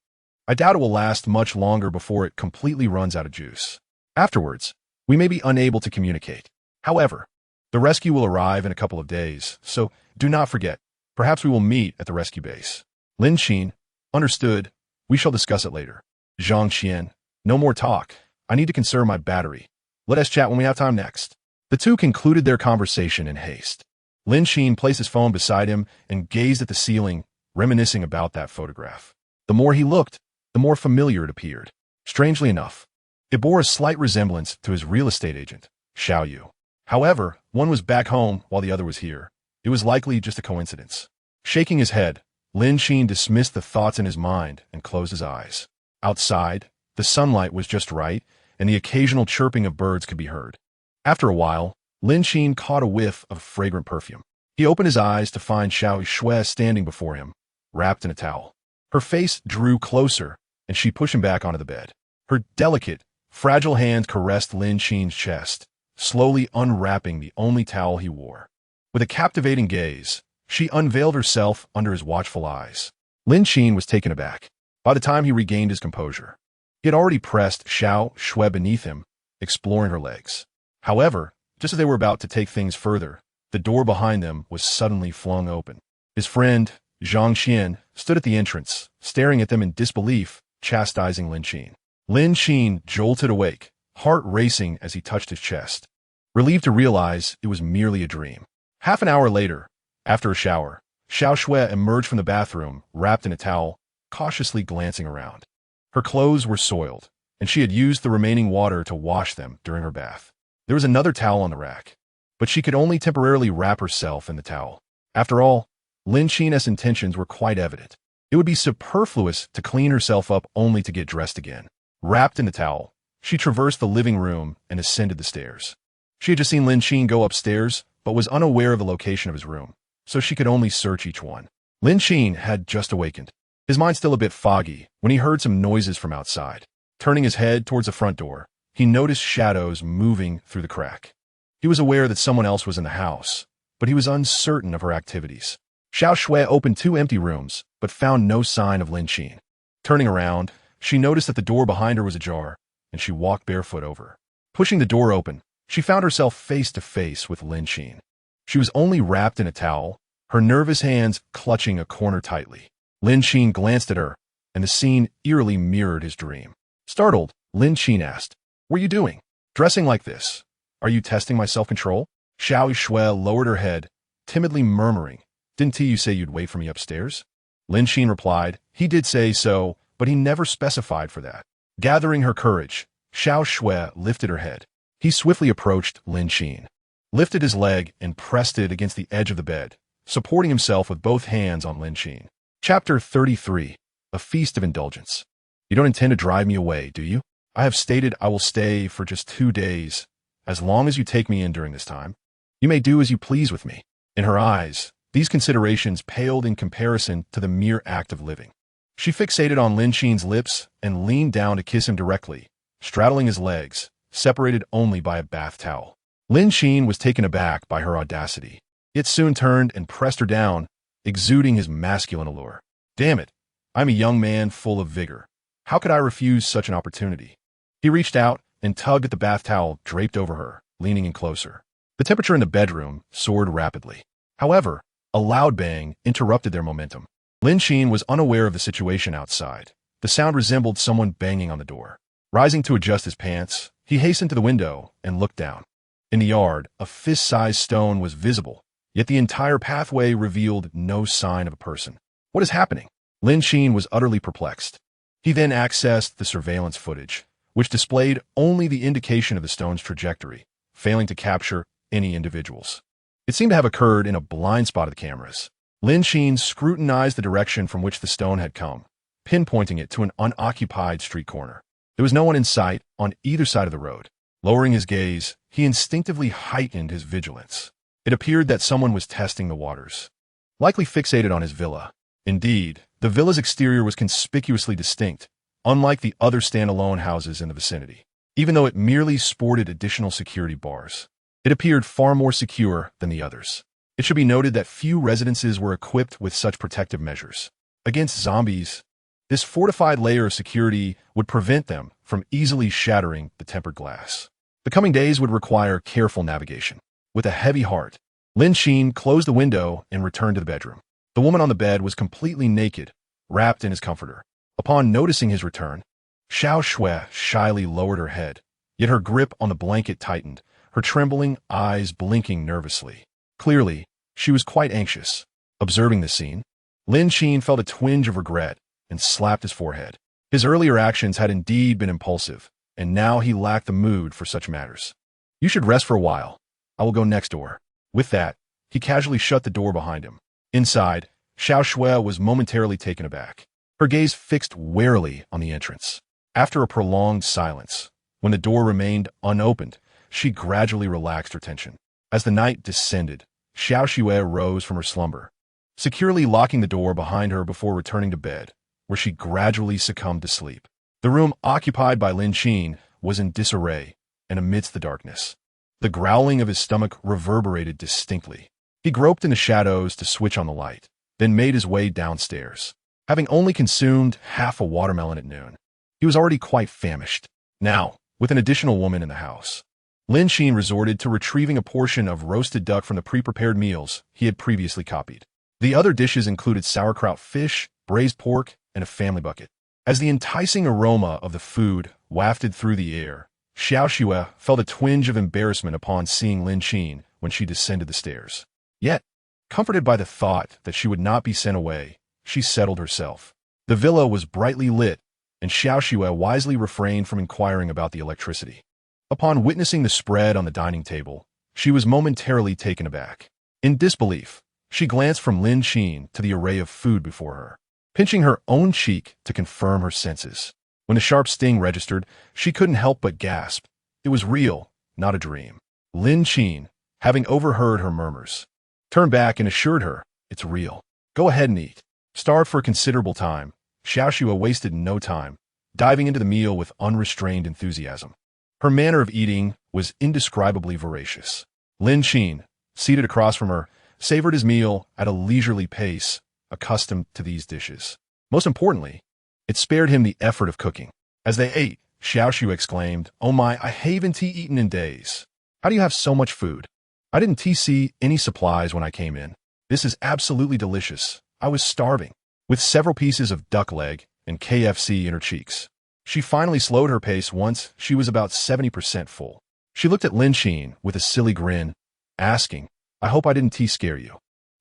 I doubt it will last much longer before it completely runs out of juice. Afterwards, we may be unable to communicate. However, the rescue will arrive in a couple of days, so do not forget. Perhaps we will meet at the rescue base. Lin Qin, understood. We shall discuss it later. Zhang Qian, no more talk. I need to conserve my battery. Let us chat when we have time next. The two concluded their conversation in haste. Lin Qin placed his phone beside him and gazed at the ceiling, reminiscing about that photograph. The more he looked, the more familiar it appeared. Strangely enough, it bore a slight resemblance to his real estate agent, Xiao Yu. However, one was back home while the other was here. It was likely just a coincidence. Shaking his head, Lin Qin dismissed the thoughts in his mind and closed his eyes. Outside, the sunlight was just right, and the occasional chirping of birds could be heard. After a while, Lin Qin caught a whiff of fragrant perfume. He opened his eyes to find Xiao Shui standing before him, wrapped in a towel. Her face drew closer, and she pushed him back onto the bed. Her delicate, fragile hand caressed Lin Qin's chest, slowly unwrapping the only towel he wore. With a captivating gaze, she unveiled herself under his watchful eyes. Lin Qin was taken aback. By the time he regained his composure, he had already pressed Xiao Shui beneath him, exploring her legs. However, just as they were about to take things further, the door behind them was suddenly flung open. His friend, Zhang Qian, stood at the entrance, staring at them in disbelief, chastising Lin Qin. Lin Qin jolted awake, heart racing as he touched his chest, relieved to realize it was merely a dream. Half an hour later, after a shower, Xiao Shui emerged from the bathroom, wrapped in a towel, cautiously glancing around. Her clothes were soiled, and she had used the remaining water to wash them during her bath. There was another towel on the rack, but she could only temporarily wrap herself in the towel. After all, Lin Qin's intentions were quite evident. It would be superfluous to clean herself up only to get dressed again. Wrapped in the towel, she traversed the living room and ascended the stairs. She had just seen Lin Qin go upstairs, but was unaware of the location of his room, so she could only search each one. Lin Qin had just awakened, his mind still a bit foggy, when he heard some noises from outside. Turning his head towards the front door, he noticed shadows moving through the crack. He was aware that someone else was in the house, but he was uncertain of her activities. Xiao Shui opened 2 empty rooms, but found no sign of Lin Qin. Turning around, she noticed that the door behind her was ajar, and she walked barefoot over. Pushing the door open, she found herself face to face with Lin Qin. She was only wrapped in a towel, her nervous hands clutching a corner tightly. Lin Qin glanced at her, and the scene eerily mirrored his dream. Startled, Lin Qin asked, "What are you doing? Dressing like this? Are you testing my self-control?" Xiao Shui lowered her head, timidly murmuring, "Didn't you say you'd wait for me upstairs?" Lin Qin replied, "He did say so, but he never specified for that." Gathering her courage, Xiao Shui lifted her head. He swiftly approached Lin Qin, lifted his leg, and pressed it against the edge of the bed, supporting himself with both hands on Lin Qin. Chapter 33. A Feast of Indulgence. "You don't intend to drive me away, do you? I have stated I will stay for just 2 days, as long as you take me in during this time. You may do as you please with me." In her eyes, these considerations paled in comparison to the mere act of living. She fixated on Lin Qin's lips and leaned down to kiss him directly, straddling his legs, separated only by a bath towel. Lin Qin was taken aback by her audacity, yet soon turned and pressed her down, exuding his masculine allure. "Damn it, I'm a young man full of vigor. How could I refuse such an opportunity?" He reached out and tugged at the bath towel draped over her, leaning in closer. The temperature in the bedroom soared rapidly. However, a loud bang interrupted their momentum. Lin Qin was unaware of the situation outside. The sound resembled someone banging on the door. Rising to adjust his pants, he hastened to the window and looked down. In the yard, a fist-sized stone was visible, yet the entire pathway revealed no sign of a person. What is happening? Lin Qin was utterly perplexed. He then accessed the surveillance footage, which displayed only the indication of the stone's trajectory, failing to capture any individuals. It seemed to have occurred in a blind spot of the cameras. Lin Qin scrutinized the direction from which the stone had come, pinpointing it to an unoccupied street corner. There was no one in sight on either side of the road. Lowering his gaze, he instinctively heightened his vigilance. It appeared that someone was testing the waters, likely fixated on his villa. Indeed, the villa's exterior was conspicuously distinct, unlike the other standalone houses in the vicinity. Even though it merely sported additional security bars, it appeared far more secure than the others. It should be noted that few residences were equipped with such protective measures. Against zombies, this fortified layer of security would prevent them from easily shattering the tempered glass. The coming days would require careful navigation. With a heavy heart, Lin Qin closed the window and returned to the bedroom. The woman on the bed was completely naked, wrapped in his comforter. Upon noticing his return, Xiao Shui shyly lowered her head, yet her grip on the blanket tightened, her trembling eyes blinking nervously. Clearly, she was quite anxious. Observing the scene, Lin Qin felt a twinge of regret and slapped his forehead. His earlier actions had indeed been impulsive, and now he lacked the mood for such matters. "You should rest for a while. I will go next door." With that, he casually shut the door behind him. Inside, Xiao Shui was momentarily taken aback, her gaze fixed warily on the entrance. After a prolonged silence, when the door remained unopened, she gradually relaxed her tension. As the night descended, Xiao Shui rose from her slumber, securely locking the door behind her before returning to bed, where she gradually succumbed to sleep. The room occupied by Lin Qin was in disarray, and amidst the darkness, the growling of his stomach reverberated distinctly. He groped in the shadows to switch on the light, then made his way downstairs. Having only consumed half a watermelon at noon, he was already quite famished. Now, with an additional woman in the house, Lin Qin resorted to retrieving a portion of roasted duck from the pre-prepared meals he had previously copied. The other dishes included sauerkraut fish, braised pork, and a family bucket. As the enticing aroma of the food wafted through the air, Xiao Shui felt a twinge of embarrassment upon seeing Lin Qin when she descended the stairs. Yet, comforted by the thought that she would not be sent away, she settled herself. The villa was brightly lit, and Xiao Shui wisely refrained from inquiring about the electricity. Upon witnessing the spread on the dining table, she was momentarily taken aback. In disbelief, she glanced from Lin Qin to the array of food before her, pinching her own cheek to confirm her senses. When the sharp sting registered, she couldn't help but gasp. It was real, not a dream. Lin Qin, having overheard her murmurs, turned back and assured her, "It's real. Go ahead and eat." Starved for a considerable time, Xiao Shui wasted no time, diving into the meal with unrestrained enthusiasm. Her manner of eating was indescribably voracious. Lin Qin, seated across from her, savored his meal at a leisurely pace, accustomed to these dishes. Most importantly, it spared him the effort of cooking. As they ate, Xiao Shui exclaimed, "Oh my, I haven't eaten in days. How do you have so much food? I didn't see any supplies when I came in. This is absolutely delicious. I was starving." With several pieces of duck leg and KFC in her cheeks, she finally slowed her pace once she was about 70% full. She looked at Lin Qin with a silly grin asking, "I hope I didn't scare you.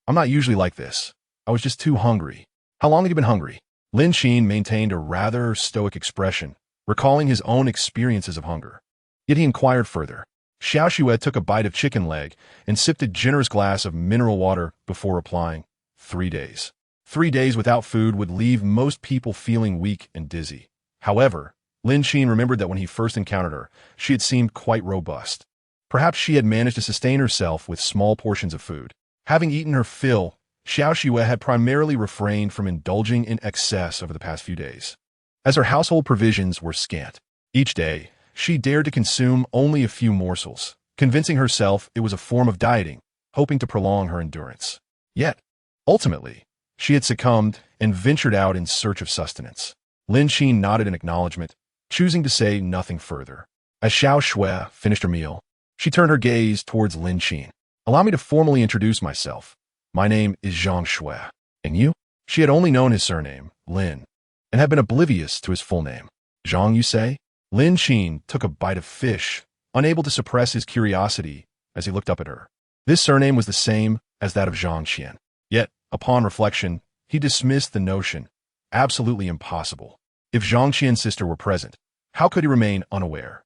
I'm not usually like this. I was just too hungry." "How long have you been hungry?" Lin Qin maintained a rather stoic expression, recalling his own experiences of hunger. Yet he inquired further. Xiao Xue took a bite of chicken leg and sipped a generous glass of mineral water before replying, 3 days. 3 days without food would leave most people feeling weak and dizzy. However, Lin Qin remembered that when he first encountered her, she had seemed quite robust. Perhaps she had managed to sustain herself with small portions of food. Having eaten her fill, Xiao Xue had primarily refrained from indulging in excess over the past few days, as her household provisions were scant. Each day, she dared to consume only a few morsels, convincing herself it was a form of dieting, hoping to prolong her endurance. Yet, ultimately, she had succumbed and ventured out in search of sustenance. Lin Qin nodded in acknowledgement, choosing to say nothing further. As Xiao Xue finished her meal, she turned her gaze towards Lin Qin. "Allow me to formally introduce myself. My name is Zhang Xue. And you?" She had only known his surname, Lin, and had been oblivious to his full name. "Zhang, you say?" Lin Qin took a bite of fish, unable to suppress his curiosity as he looked up at her. This surname was the same as that of Zhang Qian. Yet, upon reflection, he dismissed the notion. Absolutely impossible. If Zhang Qian's sister were present, how could he remain unaware?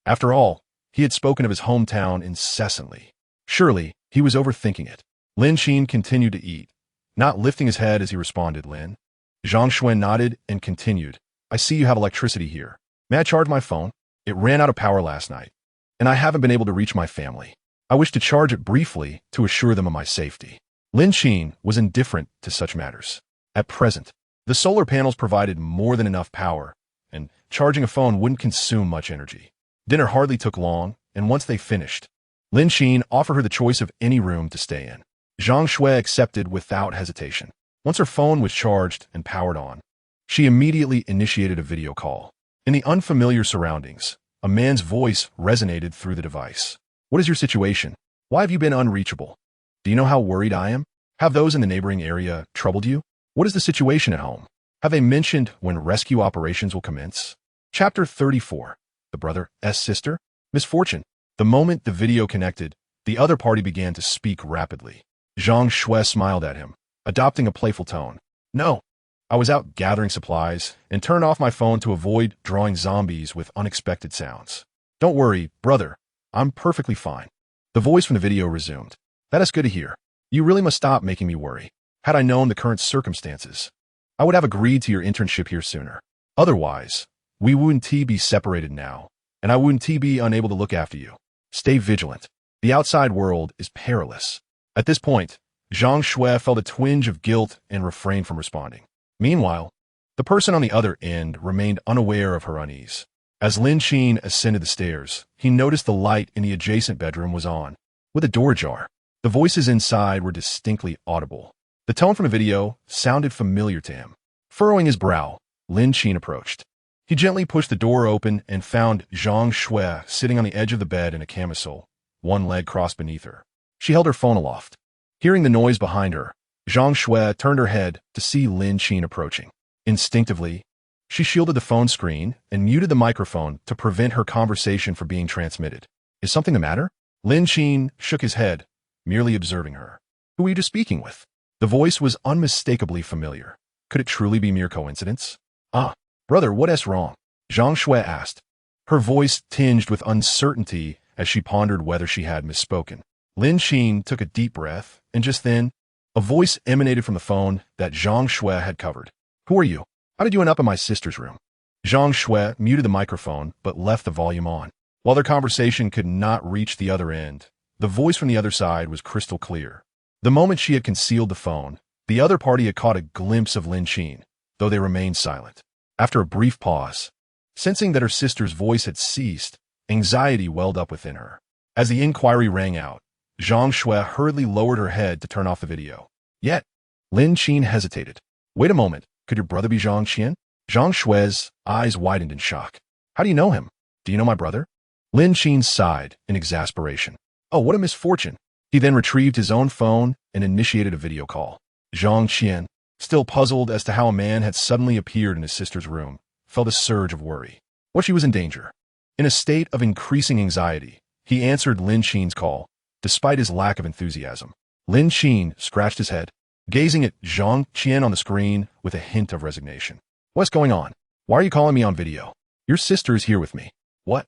After all, he had spoken of his hometown incessantly. Surely, he was overthinking it. Lin Qin continued to eat, not lifting his head as he responded, "Lin." Zhang Xue nodded and continued, "I see you have electricity here. May I charge my phone? It ran out of power last night, and I haven't been able to reach my family. I wish to charge it briefly to assure them of my safety." Lin Qin was indifferent to such matters. At present, the solar panels provided more than enough power, and charging a phone wouldn't consume much energy. Dinner hardly took long, and once they finished, Lin Qin offered her the choice of any room to stay in. Zhang Xue accepted without hesitation. Once her phone was charged and powered on, she immediately initiated a video call. In the unfamiliar surroundings, a man's voice resonated through the device. "What is your situation? Why have you been unreachable? Do you know how worried I am? Have those in the neighboring area troubled you? What is the situation at home? Have they mentioned when rescue operations will commence?" Chapter 34. The brother's sister? Misfortune. The moment the video connected, the other party began to speak rapidly. Zhang Xue smiled at him, adopting a playful tone. "No, I was out gathering supplies and turned off my phone to avoid drawing zombies with unexpected sounds. Don't worry, brother, I'm perfectly fine." The voice from the video resumed. "That is good to hear. You really must stop making me worry. Had I known the current circumstances, I would have agreed to your internship here sooner. Otherwise, we wouldn't be separated now, and I wouldn't be unable to look after you. Stay vigilant. The outside world is perilous." At this point, Zhang Xue felt a twinge of guilt and refrained from responding. Meanwhile, the person on the other end remained unaware of her unease. As Lin Qin ascended the stairs, he noticed the light in the adjacent bedroom was on, with a door ajar. The voices inside were distinctly audible. The tone from the video sounded familiar to him. Furrowing his brow, Lin Qin approached. He gently pushed the door open and found Zhang Xue sitting on the edge of the bed in a camisole, one leg crossed beneath her. She held her phone aloft. Hearing the noise behind her, Zhang Xue turned her head to see Lin Qin approaching. Instinctively, she shielded the phone screen and muted the microphone to prevent her conversation from being transmitted. "Is something the matter?" Lin Qin shook his head, merely observing her. "Who are you speaking with?" The voice was unmistakably familiar. Could it truly be mere coincidence? "Ah, brother, what's wrong?" Zhang Xue asked, her voice tinged with uncertainty as she pondered whether she had misspoken. Lin Qin took a deep breath, and just then, a voice emanated from the phone that Zhang Xue had covered. "Who are you? How did you end up in my sister's room?" Zhang Xue muted the microphone but left the volume on. While their conversation could not reach the other end, the voice from the other side was crystal clear. The moment she had concealed the phone, the other party had caught a glimpse of Lin Qin, though they remained silent. After a brief pause, sensing that her sister's voice had ceased, anxiety welled up within her. As the inquiry rang out, Zhang Xue hurriedly lowered her head to turn off the video. Yet, Lin Qin hesitated. "Wait a moment, could your brother be Zhang Qian?" Zhang Xue's eyes widened in shock. "How do you know him? Do you know my brother?" Lin Qin sighed in exasperation. "Oh, what a misfortune." He then retrieved his own phone and initiated a video call. Zhang Qian, still puzzled as to how a man had suddenly appeared in his sister's room, felt a surge of worry. What she was in danger. In a state of increasing anxiety, he answered Lin Qin's call. despite his lack of enthusiasm. Lin Qin scratched his head, gazing at Zhang Qian on the screen with a hint of resignation. What's going on? Why are you calling me on video? Your sister is here with me. What?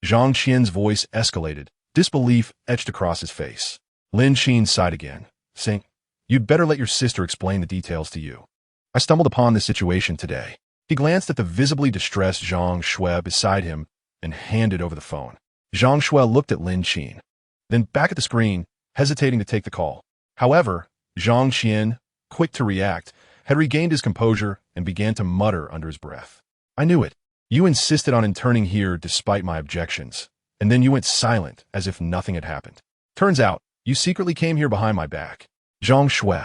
Zhang Qian's voice escalated, disbelief etched across his face. Lin Qin sighed again, saying, You'd better let your sister explain the details to you. I stumbled upon this situation today. He glanced at the visibly distressed Zhang Shui beside him and handed over the phone. Zhang Shui looked at Lin Qin, then back at the screen, hesitating to take the call. However, Zhang Qian, quick to react, had regained his composure and began to mutter under his breath. I knew it. You insisted on interning here despite my objections, and then you went silent as if nothing had happened. Turns out, you secretly came here behind my back. Zhang Shui,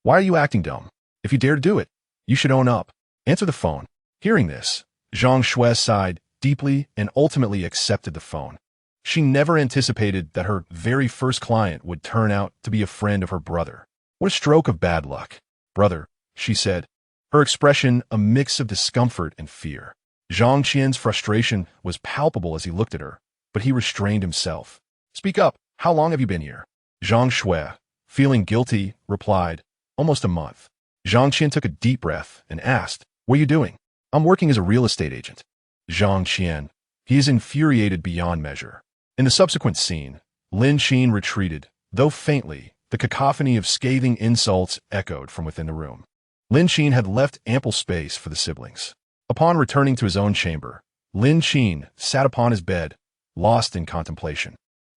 why are you acting dumb? If you dare to do it, you should own up. Answer the phone. Hearing this, Zhang Shui sighed deeply and ultimately accepted the phone. She never anticipated that her very first client would turn out to be a friend of her brother. What a stroke of bad luck. Brother, she said, her expression a mix of discomfort and fear. Zhang Qian's frustration was palpable as he looked at her, but he restrained himself. Speak up. How long have you been here? Zhang Shui, feeling guilty, replied, Almost a month. Zhang Qian took a deep breath and asked, What are you doing? I'm working as a real estate agent. Zhang Qian. He is infuriated beyond measure. In the subsequent scene, Lin Qin retreated, though faintly. The cacophony of scathing insults echoed from within the room. Lin Qin had left ample space for the siblings. Upon returning to his own chamber, Lin Qin sat upon his bed, lost in contemplation.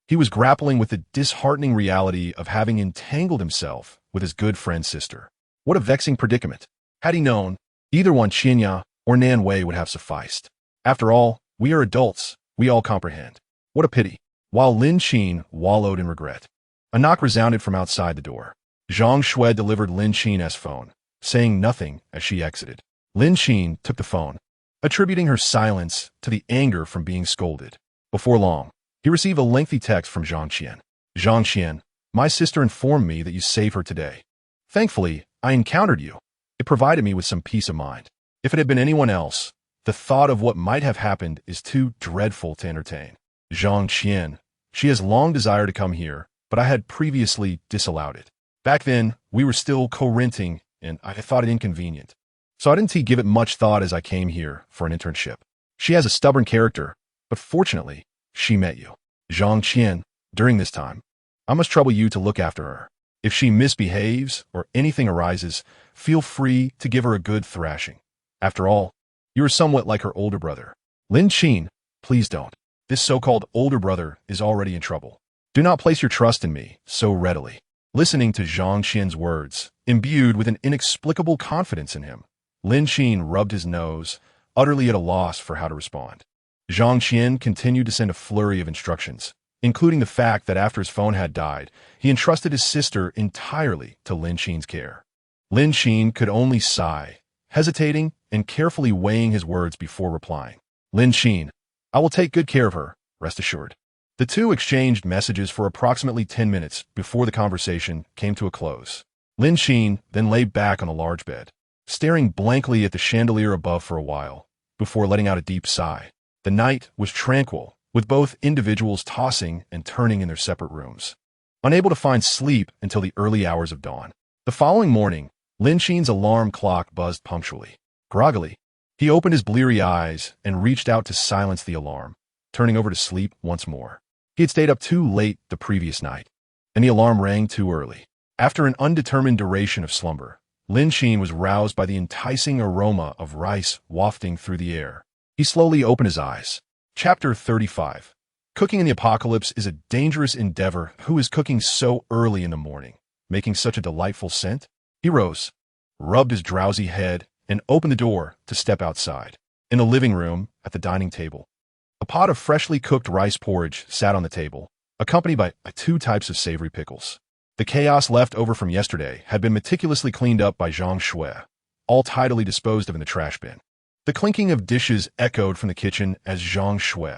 He was grappling with the disheartening reality of having entangled himself with his good friend's sister. What a vexing predicament. Had he known, either one Qinya or Nan Wei would have sufficed. After all, we are adults, we all comprehend. What a pity. While Lin Qin wallowed in regret, a knock resounded from outside the door. Zhang Shui delivered Lin Qin's phone, saying nothing as she exited. Lin Qin took the phone, attributing her silence to the anger from being scolded. Before long, he received a lengthy text from Zhang Qian. Zhang Qian, my sister informed me that you saved her today. Thankfully, I encountered you. It provided me with some peace of mind. If it had been anyone else, the thought of what might have happened is too dreadful to entertain. Zhang Qian, she has long desired to come here, but I had previously disallowed it. Back then, we were still co-renting, and I thought it inconvenient. So I didn't give it much thought as I came here for an internship. She has a stubborn character, but fortunately, she met you. Zhang Qian, during this time, I must trouble you to look after her. If she misbehaves or anything arises, feel free to give her a good thrashing. After all, you are somewhat like her older brother. Lin Qin, please don't. This so-called older brother is already in trouble. Do not place your trust in me so readily. Listening to Zhang Qian's words, imbued with an inexplicable confidence in him, Lin Qin rubbed his nose, utterly at a loss for how to respond. Zhang Qian continued to send a flurry of instructions, including the fact that after his phone had died, he entrusted his sister entirely to Lin Qin's care. Lin Qin could only sigh, hesitating and carefully weighing his words before replying. Lin Qin, I will take good care of her, rest assured. The two exchanged messages for approximately 10 minutes before the conversation came to a close. Lin Qin then lay back on a large bed, staring blankly at the chandelier above for a while, before letting out a deep sigh. The night was tranquil, with both individuals tossing and turning in their separate rooms, unable to find sleep until the early hours of dawn. The following morning, Lin Qin's alarm clock buzzed punctually. Groggily, he opened his bleary eyes and reached out to silence the alarm, turning over to sleep once more. He had stayed up too late the previous night, and the alarm rang too early. After an undetermined duration of slumber, Lin Qin was roused by the enticing aroma of rice wafting through the air. He slowly opened his eyes. Chapter 35. Cooking in the apocalypse is a dangerous endeavor. Who is cooking so early in the morning, making such a delightful scent? He rose, rubbed his drowsy head, and opened the door to step outside. In the living room, at the dining table, a pot of freshly cooked rice porridge sat on the table, accompanied by 2 types of savory pickles. The chaos left over from yesterday had been meticulously cleaned up by Zhang Shui, all tidily disposed of in the trash bin. The clinking of dishes echoed from the kitchen as Zhang Shui,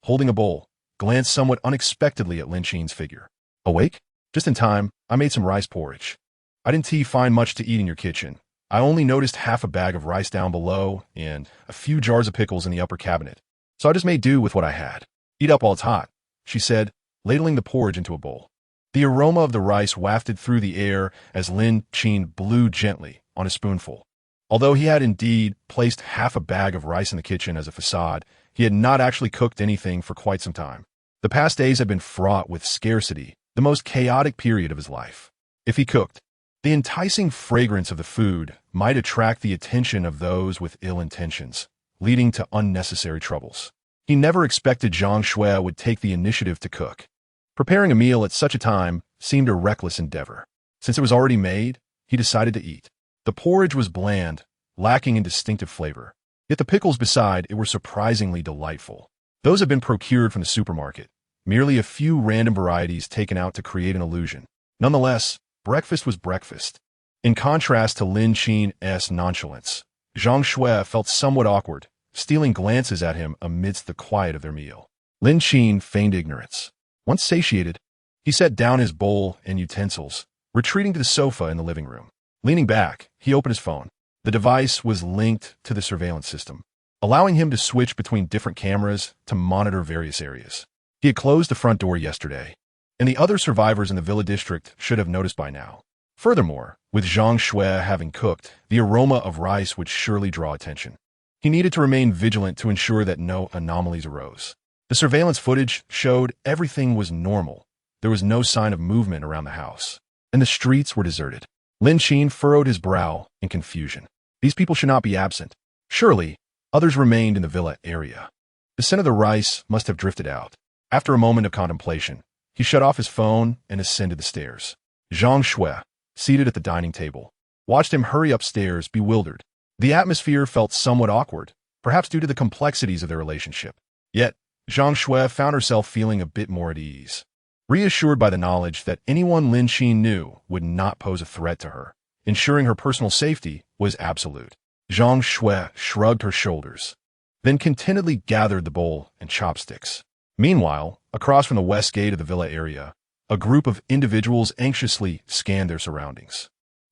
holding a bowl, glanced somewhat unexpectedly at Lin Qin's figure. Awake? Just in time, I made some rice porridge. I didn't find much to eat in your kitchen. I only noticed half a bag of rice down below and a few jars of pickles in the upper cabinet. So I just made do with what I had. Eat up while it's hot, she said, ladling the porridge into a bowl. The aroma of the rice wafted through the air as Lin Qin blew gently on a spoonful. Although he had indeed placed half a bag of rice in the kitchen as a facade, he had not actually cooked anything for quite some time. The past days had been fraught with scarcity, the most chaotic period of his life. If he cooked, the enticing fragrance of the food might attract the attention of those with ill intentions, leading to unnecessary troubles. He never expected Zhang Shui would take the initiative to cook. Preparing a meal at such a time seemed a reckless endeavor. Since it was already made, he decided to eat. The porridge was bland, lacking in distinctive flavor. Yet the pickles beside it were surprisingly delightful. Those had been procured from the supermarket, merely a few random varieties taken out to create an illusion. Nonetheless, breakfast was breakfast. In contrast to Lin Qin's nonchalance, Zhang Shui felt somewhat awkward, stealing glances at him amidst the quiet of their meal. Lin Qin feigned ignorance. Once satiated, he set down his bowl and utensils, retreating to the sofa in the living room. Leaning back, he opened his phone. The device was linked to the surveillance system, allowing him to switch between different cameras to monitor various areas. He had closed the front door yesterday, and the other survivors in the villa district should have noticed by now. Furthermore, with Zhang Shui having cooked, the aroma of rice would surely draw attention. He needed to remain vigilant to ensure that no anomalies arose. The surveillance footage showed everything was normal. There was no sign of movement around the house, and the streets were deserted. Lin Qin furrowed his brow in confusion. These people should not be absent. Surely, others remained in the villa area. The scent of the rice must have drifted out. After a moment of contemplation, he shut off his phone and ascended the stairs. Zhang Shui, seated at the dining table, watched him hurry upstairs, bewildered. The atmosphere felt somewhat awkward, perhaps due to the complexities of their relationship. Yet, Zhang Shui found herself feeling a bit more at ease. Reassured by the knowledge that anyone Lin Qin knew would not pose a threat to her, ensuring her personal safety was absolute. Zhang Shui shrugged her shoulders, then contentedly gathered the bowl and chopsticks. Meanwhile, across from the west gate of the villa area, a group of individuals anxiously scanned their surroundings.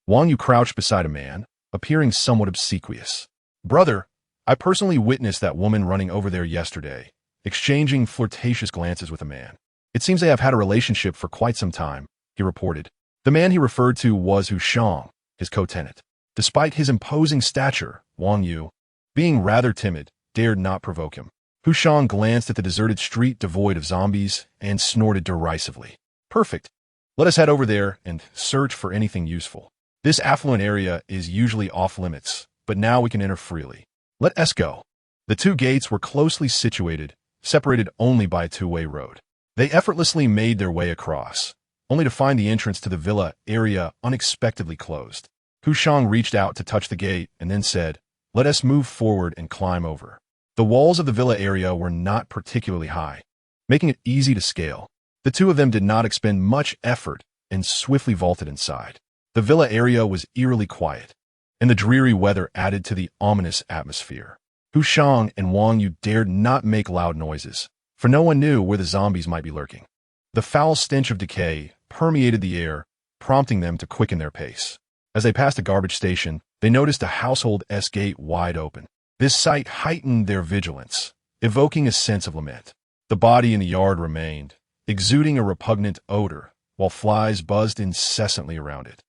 Wang Yu crouched beside a man, appearing somewhat obsequious. "Brother, I personally witnessed that woman running over there yesterday, exchanging flirtatious glances with a man. It seems they have had a relationship for quite some time," he reported. The man he referred to was Hu Shang, his co-tenant. Despite his imposing stature, Wang Yu, being rather timid, dared not provoke him. Hu Shang glanced at the deserted street devoid of zombies and snorted derisively. "Perfect. Let us head over there and search for anything useful. This affluent area is usually off-limits, but now we can enter freely. Let us go." The two gates were closely situated, separated only by a two-way road. They effortlessly made their way across, only to find the entrance to the villa area unexpectedly closed. Hu Shang reached out to touch the gate and then said, "Let us move forward and climb over." The walls of the villa area were not particularly high, making it easy to scale. The two of them did not expend much effort and swiftly vaulted inside. The villa area was eerily quiet, and the dreary weather added to the ominous atmosphere. Hu Shang and Wang Yu dared not make loud noises, for no one knew where the zombies might be lurking. The foul stench of decay permeated the air, prompting them to quicken their pace. As they passed a garbage station, they noticed a household-esque gate wide open. This sight heightened their vigilance, evoking a sense of lament. The body in the yard remained, exuding a repugnant odor, while flies buzzed incessantly around it.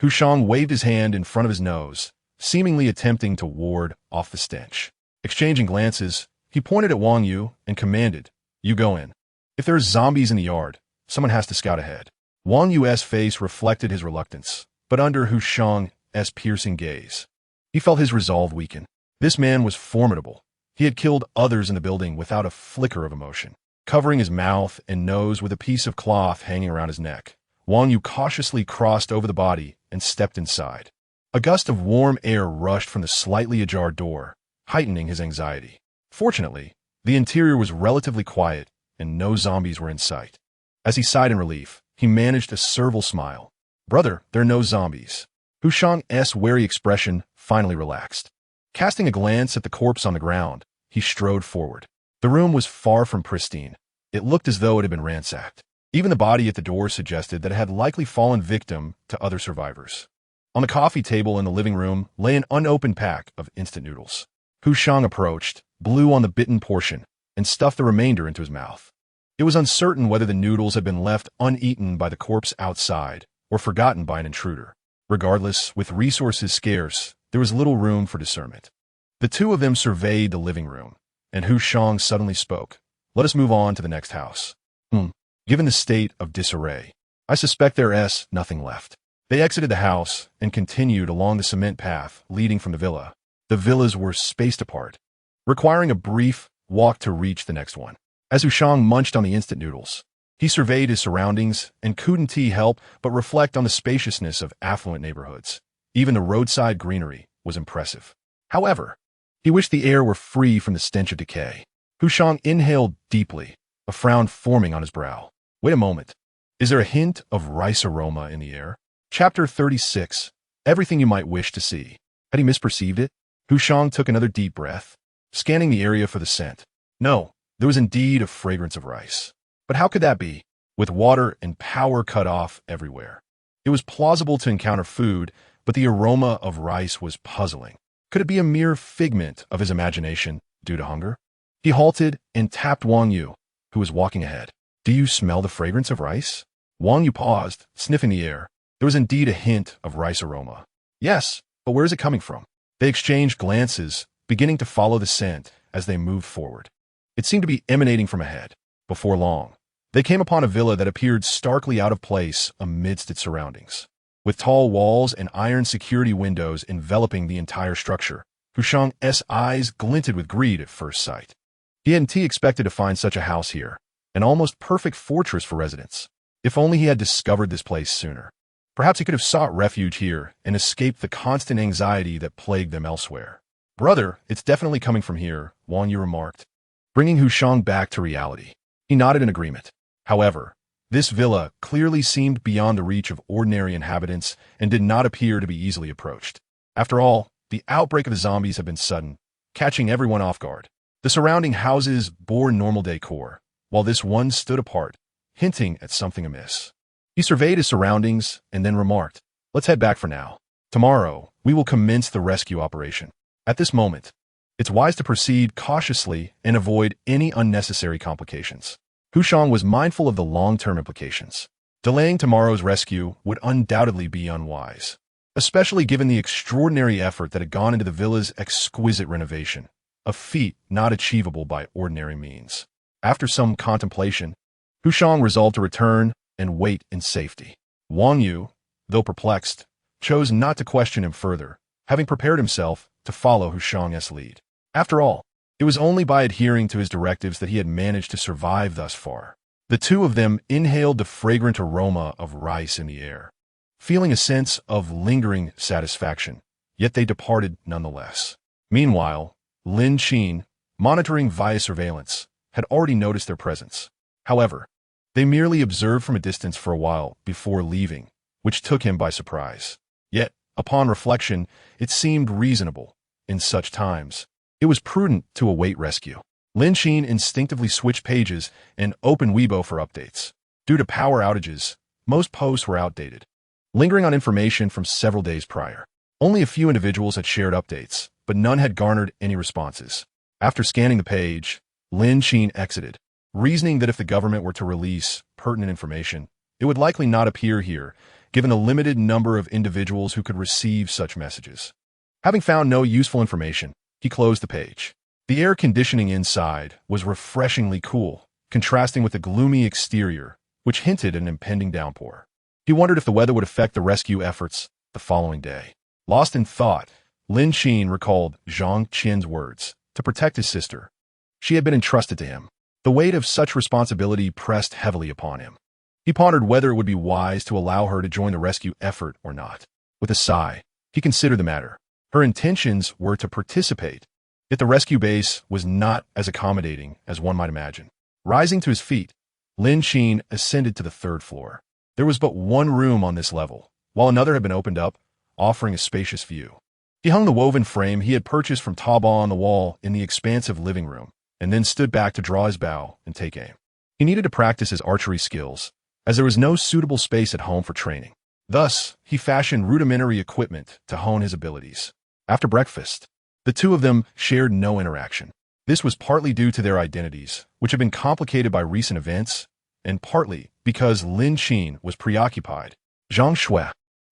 Hu Shang waved his hand in front of his nose, seemingly attempting to ward off the stench. Exchanging glances, he pointed at Wang Yu and commanded, "You go in. If there are zombies in the yard, someone has to scout ahead." Wang Yu's face reflected his reluctance, but under Hu Shang's piercing gaze, he felt his resolve weaken. This man was formidable. He had killed others in the building without a flicker of emotion. Covering his mouth and nose with a piece of cloth hanging around his neck, Wang Yu cautiously crossed over the body and stepped inside. A gust of warm air rushed from the slightly ajar door, heightening his anxiety. Fortunately, the interior was relatively quiet and no zombies were in sight. As he sighed in relief, he managed a servile smile. "Brother, there are no zombies." Hu Shang's wary expression finally relaxed. Casting a glance at the corpse on the ground, he strode forward. The room was far from pristine. It looked as though it had been ransacked. Even the body at the door suggested that it had likely fallen victim to other survivors. On the coffee table in the living room lay an unopened pack of instant noodles. Hu Shang approached, blew on the bitten portion, and stuffed the remainder into his mouth. It was uncertain whether the noodles had been left uneaten by the corpse outside or forgotten by an intruder. Regardless, with resources scarce, there was little room for discernment. The two of them surveyed the living room, and Hu Shang suddenly spoke. Let us move on to the next house. Given the state of disarray, I suspect there's nothing left. They exited the house and continued along the cement path leading from the villa. The villas were spaced apart, requiring a brief walk to reach the next one. As Hu Shang munched on the instant noodles, he surveyed his surroundings and couldn't help but reflect on the spaciousness of affluent neighborhoods. Even the roadside greenery was impressive. However, he wished the air were free from the stench of decay. Hu Shang inhaled deeply, a frown forming on his brow. Wait a moment. Is there a hint of rice aroma in the air? Chapter 36. Everything you might wish to see. Had he misperceived it? Hu Shang took another deep breath, scanning the area for the scent. No, there was indeed a fragrance of rice. But how could that be, with water and power cut off everywhere? It was plausible to encounter food, but the aroma of rice was puzzling. Could it be a mere figment of his imagination due to hunger? He halted and tapped Wang Yu, who was walking ahead. Do you smell the fragrance of rice? Wang Yu paused, sniffing the air. There was indeed a hint of rice aroma. Yes, but where is it coming from? They exchanged glances, beginning to follow the scent as they moved forward. It seemed to be emanating from ahead. Before long, they came upon a villa that appeared starkly out of place amidst its surroundings. With tall walls and iron security windows enveloping the entire structure, Hu Shang's eyes glinted with greed at first sight. He hadn't expected to find such a house here, an almost perfect fortress for residents. If only he had discovered this place sooner. Perhaps he could have sought refuge here and escaped the constant anxiety that plagued them elsewhere. Brother, it's definitely coming from here, Wang Yu remarked, bringing Hu Shang back to reality. He nodded in agreement. However, this villa clearly seemed beyond the reach of ordinary inhabitants and did not appear to be easily approached. After all, the outbreak of the zombies had been sudden, catching everyone off guard. The surrounding houses bore normal decor, while this one stood apart, hinting at something amiss. He surveyed his surroundings and then remarked, let's head back for now. Tomorrow, we will commence the rescue operation. At this moment, it's wise to proceed cautiously and avoid any unnecessary complications. Hu Shang was mindful of the long-term implications. Delaying tomorrow's rescue would undoubtedly be unwise, especially given the extraordinary effort that had gone into the villa's exquisite renovation, a feat not achievable by ordinary means. After some contemplation, Hu Shang resolved to return and wait in safety. Wang Yu, though perplexed, chose not to question him further, having prepared himself to follow Hu Shang's lead. After all, it was only by adhering to his directives that he had managed to survive thus far. The two of them inhaled the fragrant aroma of rice in the air, feeling a sense of lingering satisfaction, yet they departed nonetheless. Meanwhile, Lin Qin, monitoring via surveillance, had already noticed their presence. However, they merely observed from a distance for a while before leaving, which took him by surprise. Yet, upon reflection, it seemed reasonable. In such times, it was prudent to await rescue. Lin Qin instinctively switched pages and opened Weibo for updates. Due to power outages, most posts were outdated, lingering on information from several days prior. Only a few individuals had shared updates, but none had garnered any responses. After scanning the page, Lin Qin exited, reasoning that if the government were to release pertinent information, it would likely not appear here, given the limited number of individuals who could receive such messages. Having found no useful information, he closed the page. The air conditioning inside was refreshingly cool, contrasting with the gloomy exterior, which hinted at an impending downpour. He wondered if the weather would affect the rescue efforts the following day. Lost in thought, Lin Qin recalled Zhang Qin's words, to protect his sister. She had been entrusted to him. The weight of such responsibility pressed heavily upon him. He pondered whether it would be wise to allow her to join the rescue effort or not. With a sigh, he considered the matter. Her intentions were to participate, yet the rescue base was not as accommodating as one might imagine. Rising to his feet, Lin Qin ascended to the third floor. There was but one room on this level, while another had been opened up, offering a spacious view. He hung the woven frame he had purchased from Taobao on the wall in the expansive living room, and then stood back to draw his bow and take aim. He needed to practice his archery skills, as there was no suitable space at home for training. Thus, he fashioned rudimentary equipment to hone his abilities. After breakfast, the two of them shared no interaction. This was partly due to their identities, which had been complicated by recent events, and partly because Lin Qin was preoccupied. Zhang Shui,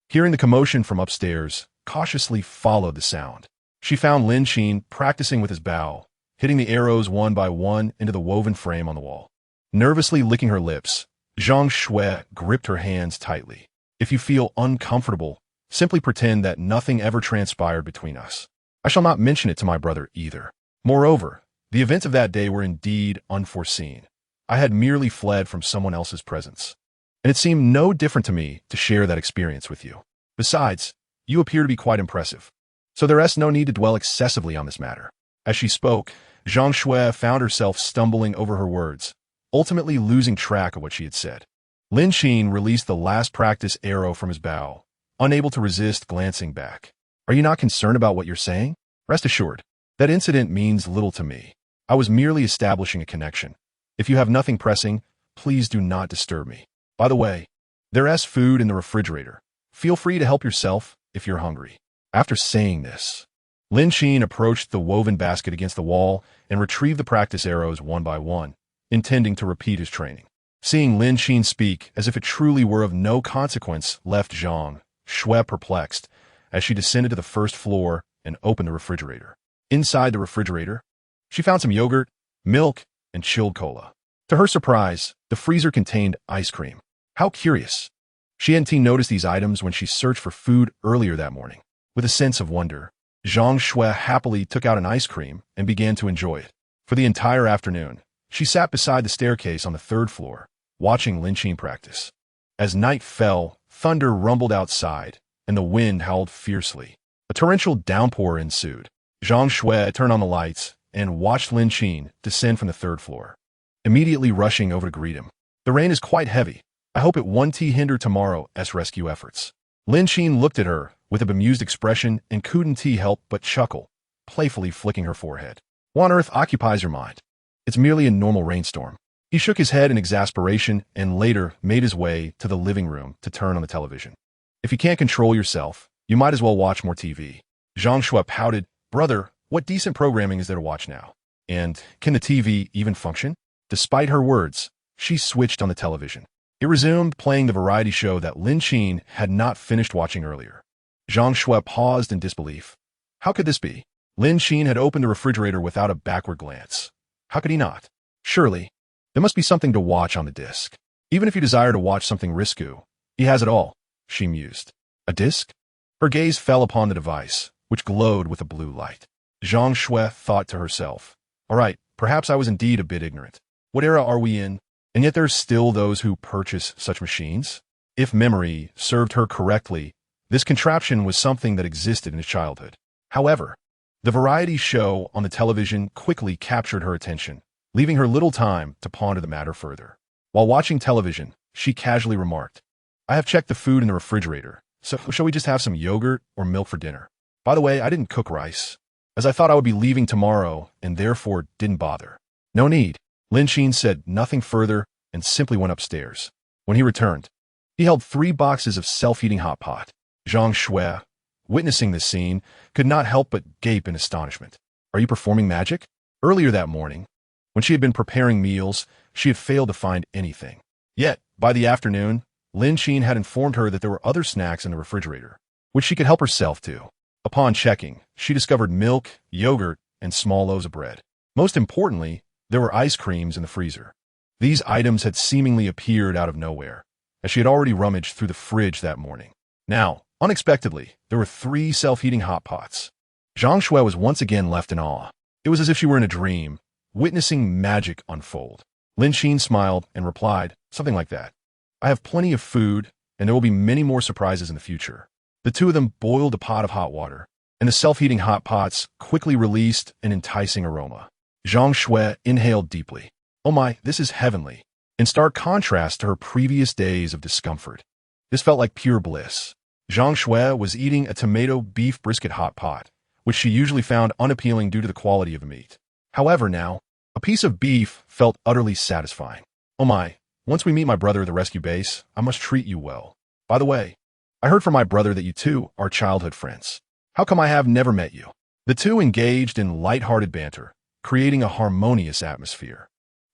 hearing the commotion from upstairs, cautiously followed the sound. She found Lin Qin practicing with his bow, hitting the arrows one by one into the woven frame on the wall. Nervously licking her lips, Zhang Shui gripped her hands tightly. If you feel uncomfortable, simply pretend that nothing ever transpired between us. I shall not mention it to my brother either. Moreover, the events of that day were indeed unforeseen. I had merely fled from someone else's presence. And it seemed no different to me to share that experience with you. Besides, you appear to be quite impressive. So there is no need to dwell excessively on this matter. As she spoke, Zhang Shui found herself stumbling over her words, ultimately losing track of what she had said. Lin Qin released the last practice arrow from his bow, unable to resist glancing back. Are you not concerned about what you're saying? Rest assured, that incident means little to me. I was merely establishing a connection. If you have nothing pressing, please do not disturb me. By the way, there is food in the refrigerator. Feel free to help yourself if you're hungry. After saying this, Lin Qin approached the woven basket against the wall and retrieved the practice arrows one by one, intending to repeat his training. Seeing Lin Qin speak as if it truly were of no consequence left Zhang Shui perplexed as she descended to the first floor and opened the refrigerator. Inside the refrigerator, she found some yogurt, milk, and chilled cola. To her surprise, the freezer contained ice cream. How curious. She hadn't noticed these items when she searched for food earlier that morning. With a sense of wonder, Zhang Shui happily took out an ice cream and began to enjoy it. For the entire afternoon, she sat beside the staircase on the third floor, watching Lin Qin practice. As night fell, thunder rumbled outside, and the wind howled fiercely. A torrential downpour ensued. Zhang Shui turned on the lights and watched Lin Qin descend from the third floor, immediately rushing over to greet him. The rain is quite heavy. I hope it won't hinder tomorrow's rescue efforts. Lin Qin looked at her with a bemused expression and couldn't help but chuckle, playfully flicking her forehead. What on earth occupies your mind? It's merely a normal rainstorm. He shook his head in exasperation and later made his way to the living room to turn on the television. If you can't control yourself, you might as well watch more TV. Zhang Shui pouted, Brother, what decent programming is there to watch now? And can the TV even function? Despite her words, she switched on the television. It resumed playing the variety show that Lin Qin had not finished watching earlier. Zhang Shui paused in disbelief. How could this be? Lin Qin had opened the refrigerator without a backward glance. How could he not? Surely, there must be something to watch on the disc. Even if you desire to watch something risky, he has it all, she mused. A disc? Her gaze fell upon the device, which glowed with a blue light. Zhang Shui thought to herself, all right, perhaps I was indeed a bit ignorant. What era are we in? And yet there's still those who purchase such machines? If memory served her correctly, this contraption was something that existed in his childhood. However, the variety show on the television quickly captured her attention, leaving her little time to ponder the matter further. While watching television, she casually remarked, I have checked the food in the refrigerator, so shall we just have some yogurt or milk for dinner? By the way, I didn't cook rice, as I thought I would be leaving tomorrow and therefore didn't bother. No need. Lin Qin said nothing further and simply went upstairs. When he returned, he held 3 boxes of self-heating hot pot. Zhang Shui, witnessing this scene, could not help but gape in astonishment. Are you performing magic? Earlier that morning, when she had been preparing meals, she had failed to find anything. Yet, by the afternoon, Lin Qin had informed her that there were other snacks in the refrigerator, which she could help herself to. Upon checking, she discovered milk, yogurt, and small loaves of bread. Most importantly, there were ice creams in the freezer. These items had seemingly appeared out of nowhere, as she had already rummaged through the fridge that morning. Now, unexpectedly, there were 3 self-heating hot pots. Zhang Shui was once again left in awe. It was as if she were in a dream, witnessing magic unfold. Lin Qin smiled and replied, something like that. I have plenty of food, and there will be many more surprises in the future. The two of them boiled a pot of hot water, and the self-heating hot pots quickly released an enticing aroma. Zhang Shui inhaled deeply. Oh my, this is heavenly. In stark contrast to her previous days of discomfort, this felt like pure bliss. Zhang Shui was eating a tomato beef brisket hot pot, which she usually found unappealing due to the quality of the meat. However, now, a piece of beef felt utterly satisfying. Oh my, once we meet my brother at the rescue base, I must treat you well. By the way, I heard from my brother that you two are childhood friends. How come I have never met you? The two engaged in light-hearted banter, creating a harmonious atmosphere.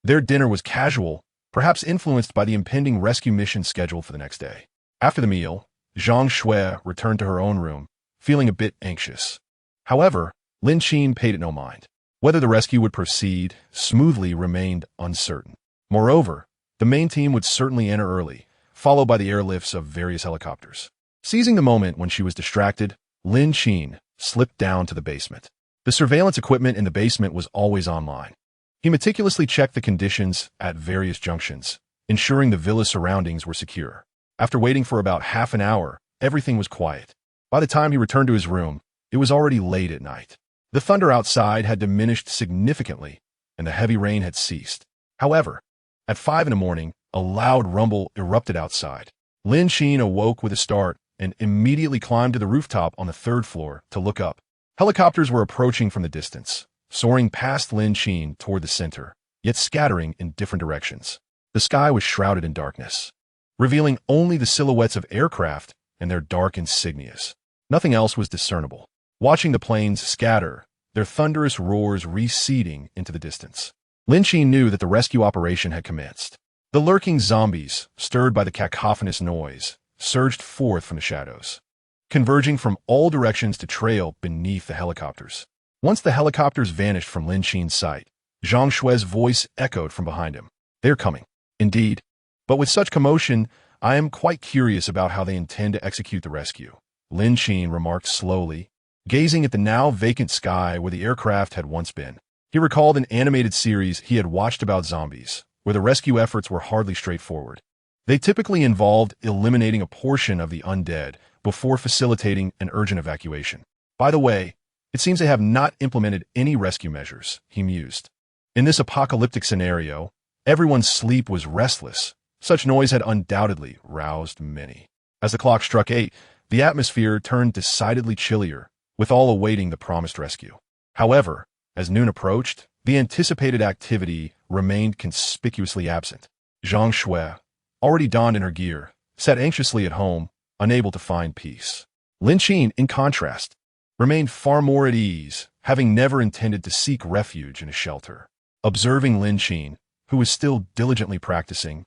Their dinner was casual, perhaps influenced by the impending rescue mission scheduled for the next day. After the meal, Zhang Shui returned to her own room, feeling a bit anxious. However, Lin Qin paid it no mind. Whether the rescue would proceed smoothly remained uncertain. Moreover, the main team would certainly enter early, followed by the airlifts of various helicopters. Seizing the moment when she was distracted, Lin Qin slipped down to the basement. The surveillance equipment in the basement was always online. He meticulously checked the conditions at various junctions, ensuring the villa's surroundings were secure. After waiting for about half an hour, everything was quiet. By the time he returned to his room, it was already late at night. The thunder outside had diminished significantly, and the heavy rain had ceased. However, at 5 in the morning, a loud rumble erupted outside. Lin Qin awoke with a start and immediately climbed to the rooftop on the 3rd floor to look up. Helicopters were approaching from the distance, soaring past Lin Qin toward the center, yet scattering in different directions. The sky was shrouded in darkness, revealing only the silhouettes of aircraft and their dark insignias. Nothing else was discernible. Watching the planes scatter, their thunderous roars receding into the distance, Lin Qin knew that the rescue operation had commenced. The lurking zombies, stirred by the cacophonous noise, surged forth from the shadows, converging from all directions to trail beneath the helicopters. Once the helicopters vanished from Lin Qin's sight, Zhang Shui's voice echoed from behind him. "They're coming." "Indeed. But with such commotion, I am quite curious about how they intend to execute the rescue," Lin Qin remarked slowly, gazing at the now vacant sky where the aircraft had once been. He recalled an animated series he had watched about zombies, where the rescue efforts were hardly straightforward. They typically involved eliminating a portion of the undead before facilitating an urgent evacuation. "By the way, it seems they have not implemented any rescue measures," he mused. In this apocalyptic scenario, everyone's sleep was restless. Such noise had undoubtedly roused many. As the clock struck 8, the atmosphere turned decidedly chillier, with all awaiting the promised rescue. However, as noon approached, the anticipated activity remained conspicuously absent. Zhang Shui, already donned in her gear, sat anxiously at home, unable to find peace. Lin Qin, in contrast, remained far more at ease, having never intended to seek refuge in a shelter. Observing Lin Qin, who was still diligently practicing,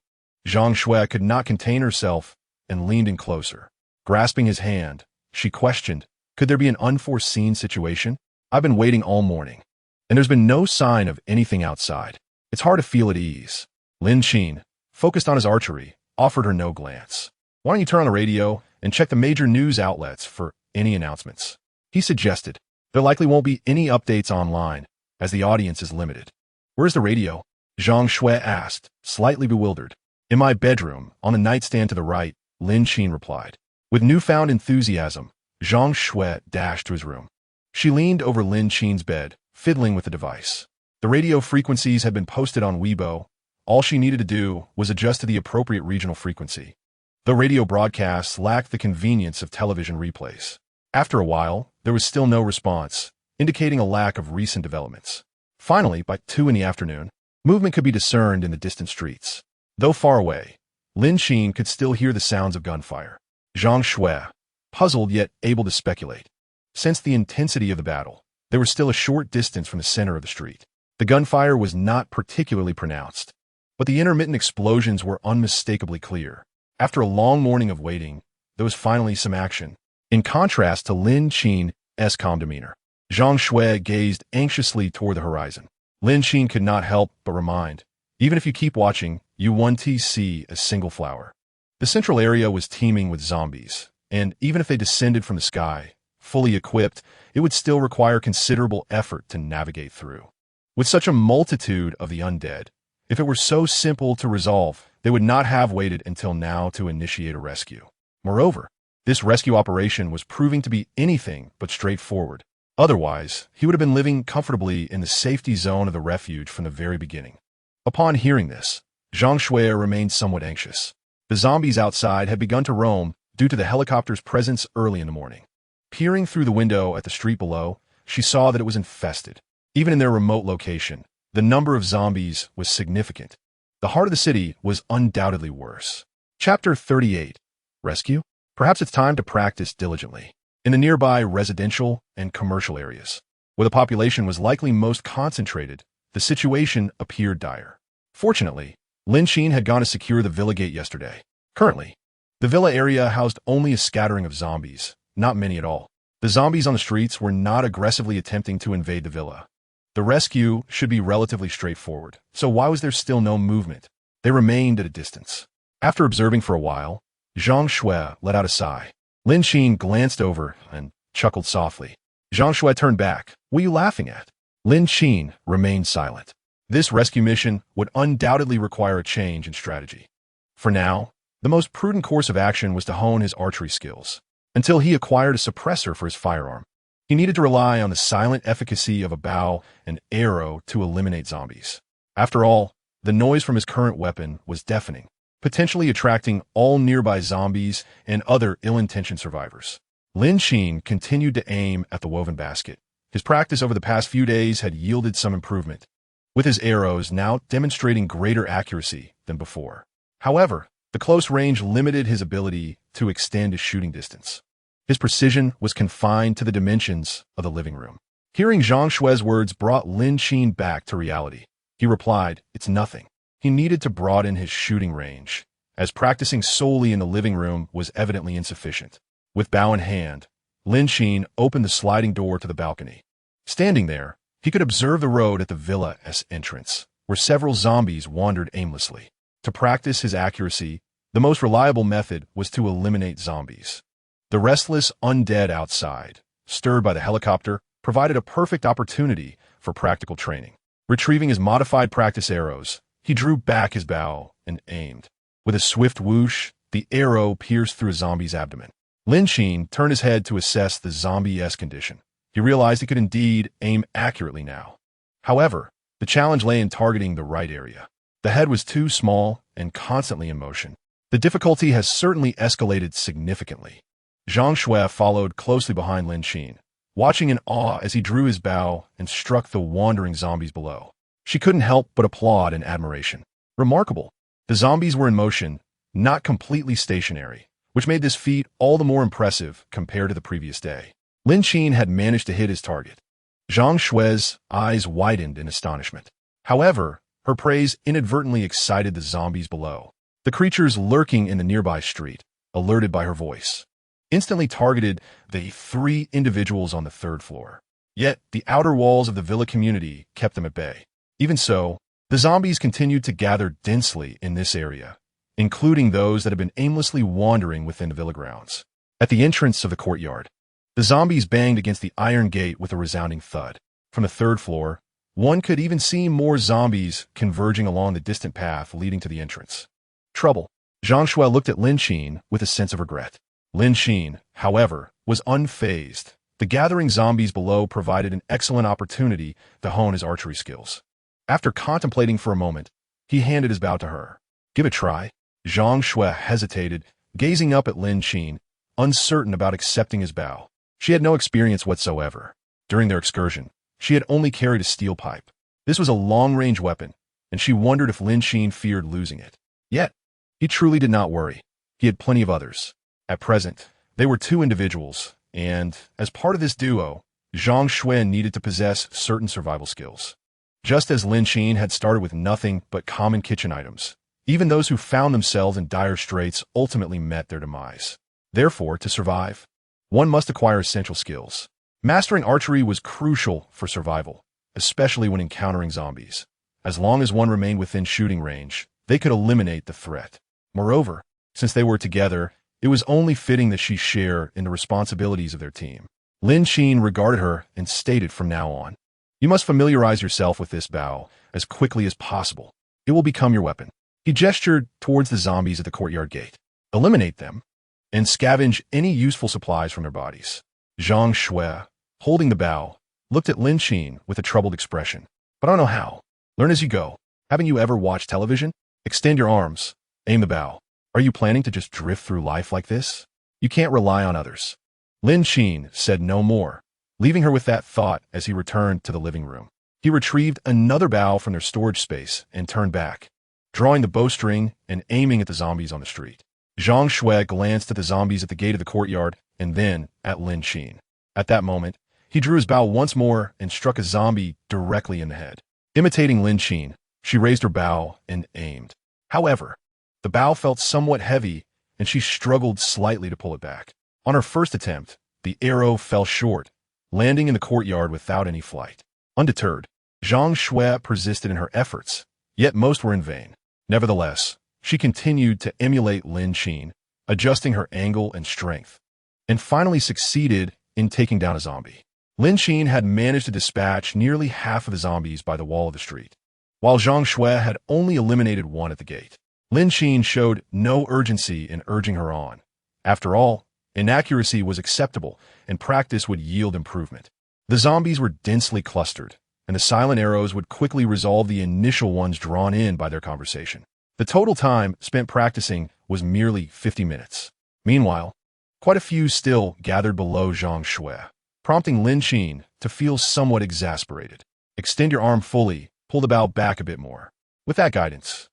Zhang Shui could not contain herself and leaned in closer. Grasping his hand, she questioned, "Could there be an unforeseen situation? I've been waiting all morning, and there's been no sign of anything outside. It's hard to feel at ease." Lin Qin, focused on his archery, offered her no glance. "Why don't you turn on the radio and check the major news outlets for any announcements?" he suggested. "There likely won't be any updates online, as the audience is limited." "Where's the radio?" Zhang Shui asked, slightly bewildered. "In my bedroom, on the nightstand to the right," Lin Qin replied. With newfound enthusiasm, Zhang Shui dashed to his room. She leaned over Lin Qin's bed, fiddling with the device. The radio frequencies had been posted on Weibo. All she needed to do was adjust to the appropriate regional frequency. The radio broadcasts lacked the convenience of television replays. After a while, there was still no response, indicating a lack of recent developments. Finally, by 2 in the afternoon, movement could be discerned in the distant streets. Though far away, Lin Qin could still hear the sounds of gunfire. Zhang Shui, puzzled yet able to speculate, sensed the intensity of the battle. They were still a short distance from the center of the street. The gunfire was not particularly pronounced, but the intermittent explosions were unmistakably clear. After a long morning of waiting, there was finally some action. In contrast to Lin Qin's calm demeanor, Zhang Shui gazed anxiously toward the horizon. Lin Qin could not help but remind, "Even if you keep watching, you won't see a single flower." The central area was teeming with zombies, and even if they descended from the sky, fully equipped, it would still require considerable effort to navigate through. With such a multitude of the undead, if it were so simple to resolve, they would not have waited until now to initiate a rescue. Moreover, this rescue operation was proving to be anything but straightforward. Otherwise, he would have been living comfortably in the safety zone of the refuge from the very beginning. Upon hearing this, Zhang Shui remained somewhat anxious. The zombies outside had begun to roam due to the helicopter's presence early in the morning. Peering through the window at the street below, she saw that it was infested. Even in their remote location, the number of zombies was significant. The heart of the city was undoubtedly worse. Chapter 38. Rescue? Perhaps it's time to practice diligently. In the nearby residential and commercial areas, Where the population was likely most concentrated, the situation appeared dire. Fortunately, Lin Qin had gone to secure the villa gate yesterday. Currently, the villa area housed only a scattering of zombies, not many at all. The zombies on the streets were not aggressively attempting to invade the villa. The rescue should be relatively straightforward, so why was there still no movement? They remained at a distance. After observing for a while, Zhang Shui let out a sigh. Lin Qin glanced over and chuckled softly. Zhang Shui turned back. What are you laughing at? Lin Qin remained silent. This rescue mission would undoubtedly require a change in strategy. For now, the most prudent course of action was to hone his archery skills. Until he acquired a suppressor for his firearm, he needed to rely on the silent efficacy of a bow and arrow to eliminate zombies. After all, the noise from his current weapon was deafening, potentially attracting all nearby zombies and other ill-intentioned survivors. Lin Qin continued to aim at the woven basket. His practice over the past few days had yielded some improvement, with his arrows now demonstrating greater accuracy than before. However, the close range limited his ability to extend his shooting distance. His precision was confined to the dimensions of the living room. Hearing Zhang Shui's words brought Lin Qin back to reality. He replied, "It's nothing." He needed to broaden his shooting range, as practicing solely in the living room was evidently insufficient. With bow in hand, Lin Qin opened the sliding door to the balcony. Standing there, he could observe the road at the villa's entrance, where several zombies wandered aimlessly. To practice his accuracy, the most reliable method was to eliminate zombies. The restless undead outside, stirred by the helicopter, provided a perfect opportunity for practical training. Retrieving his modified practice arrows, he drew back his bow and aimed. With a swift whoosh, the arrow pierced through a zombie's abdomen. Lin Qin turned his head to assess the zombie-esque condition. He realized he could indeed aim accurately now. However, the challenge lay in targeting the right area. The head was too small and constantly in motion. The difficulty has certainly escalated significantly. Zhang Shui followed closely behind Lin Qin, watching in awe as he drew his bow and struck the wandering zombies below. She couldn't help but applaud in admiration. Remarkable. The zombies were in motion, not completely stationary, which made this feat all the more impressive compared to the previous day. Lin Qin had managed to hit his target. Zhang Shui's eyes widened in astonishment. However, her praise inadvertently excited the zombies below. The creatures lurking in the nearby street, alerted by her voice, instantly targeted the 3 individuals on the 3rd floor. Yet, the outer walls of the villa community kept them at bay. Even so, the zombies continued to gather densely in this area, including those that had been aimlessly wandering within the villa grounds. At the entrance of the courtyard, the zombies banged against the iron gate with a resounding thud. From the 3rd floor, one could even see more zombies converging along the distant path leading to the entrance. Trouble. Zhang Shui looked at Lin Qin with a sense of regret. Lin Qin, however, was unfazed. The gathering zombies below provided an excellent opportunity to hone his archery skills. After contemplating for a moment, he handed his bow to her. "Give it a try." Zhang Shui hesitated, gazing up at Lin Qin, uncertain about accepting his bow. She had no experience whatsoever. During their excursion, she had only carried a steel pipe. This was a long-range weapon, and she wondered if Lin Qin feared losing it. Yet, he truly did not worry. He had plenty of others. At present, they were 2 individuals, and, as part of this duo, Zhang Shui needed to possess certain survival skills. Just as Lin Qin had started with nothing but common kitchen items, even those who found themselves in dire straits ultimately met their demise. Therefore, to survive, one must acquire essential skills. Mastering archery was crucial for survival, especially when encountering zombies. As long as one remained within shooting range, they could eliminate the threat. Moreover, since they were together, it was only fitting that she share in the responsibilities of their team. Lin Qin regarded her and stated from now on, "You must familiarize yourself with this bow as quickly as possible. It will become your weapon." He gestured towards the zombies at the courtyard gate. "Eliminate them, and scavenge any useful supplies from their bodies." Zhang Shui, holding the bow, looked at Lin Qin with a troubled expression. "But I don't know how. Learn as you go. Haven't you ever watched television? Extend your arms. Aim the bow. Are you planning to just drift through life like this? You can't rely on others." Lin Qin said no more, leaving her with that thought as he returned to the living room. He retrieved another bow from their storage space and turned back, drawing the bowstring and aiming at the zombies on the street. Zhang Shui glanced at the zombies at the gate of the courtyard and then at Lin Qin. At that moment, He drew his bow once more and struck a zombie directly in the head. Imitating Lin Qin, she raised her bow and aimed. However, the bow felt somewhat heavy, and she struggled slightly to pull it back. On her first attempt, the arrow fell short, landing in the courtyard without any flight. Undeterred, Zhang Shui persisted in her efforts, yet most were in vain. Nevertheless, she continued to emulate Lin Qin, adjusting her angle and strength, and finally succeeded in taking down a zombie. Lin Qin had managed to dispatch nearly half of the zombies by the wall of the street, while Zhang Shui had only eliminated one at the gate. Lin Qin showed no urgency in urging her on. After all, inaccuracy was acceptable, and practice would yield improvement. The zombies were densely clustered, and the silent arrows would quickly resolve the initial ones drawn in by their conversation. The total time spent practicing was merely 50 minutes. Meanwhile, quite a few still gathered below Zhang Shui, prompting Lin Qin to feel somewhat exasperated. Extend your arm fully, pull the bow back a bit more. With that guidance,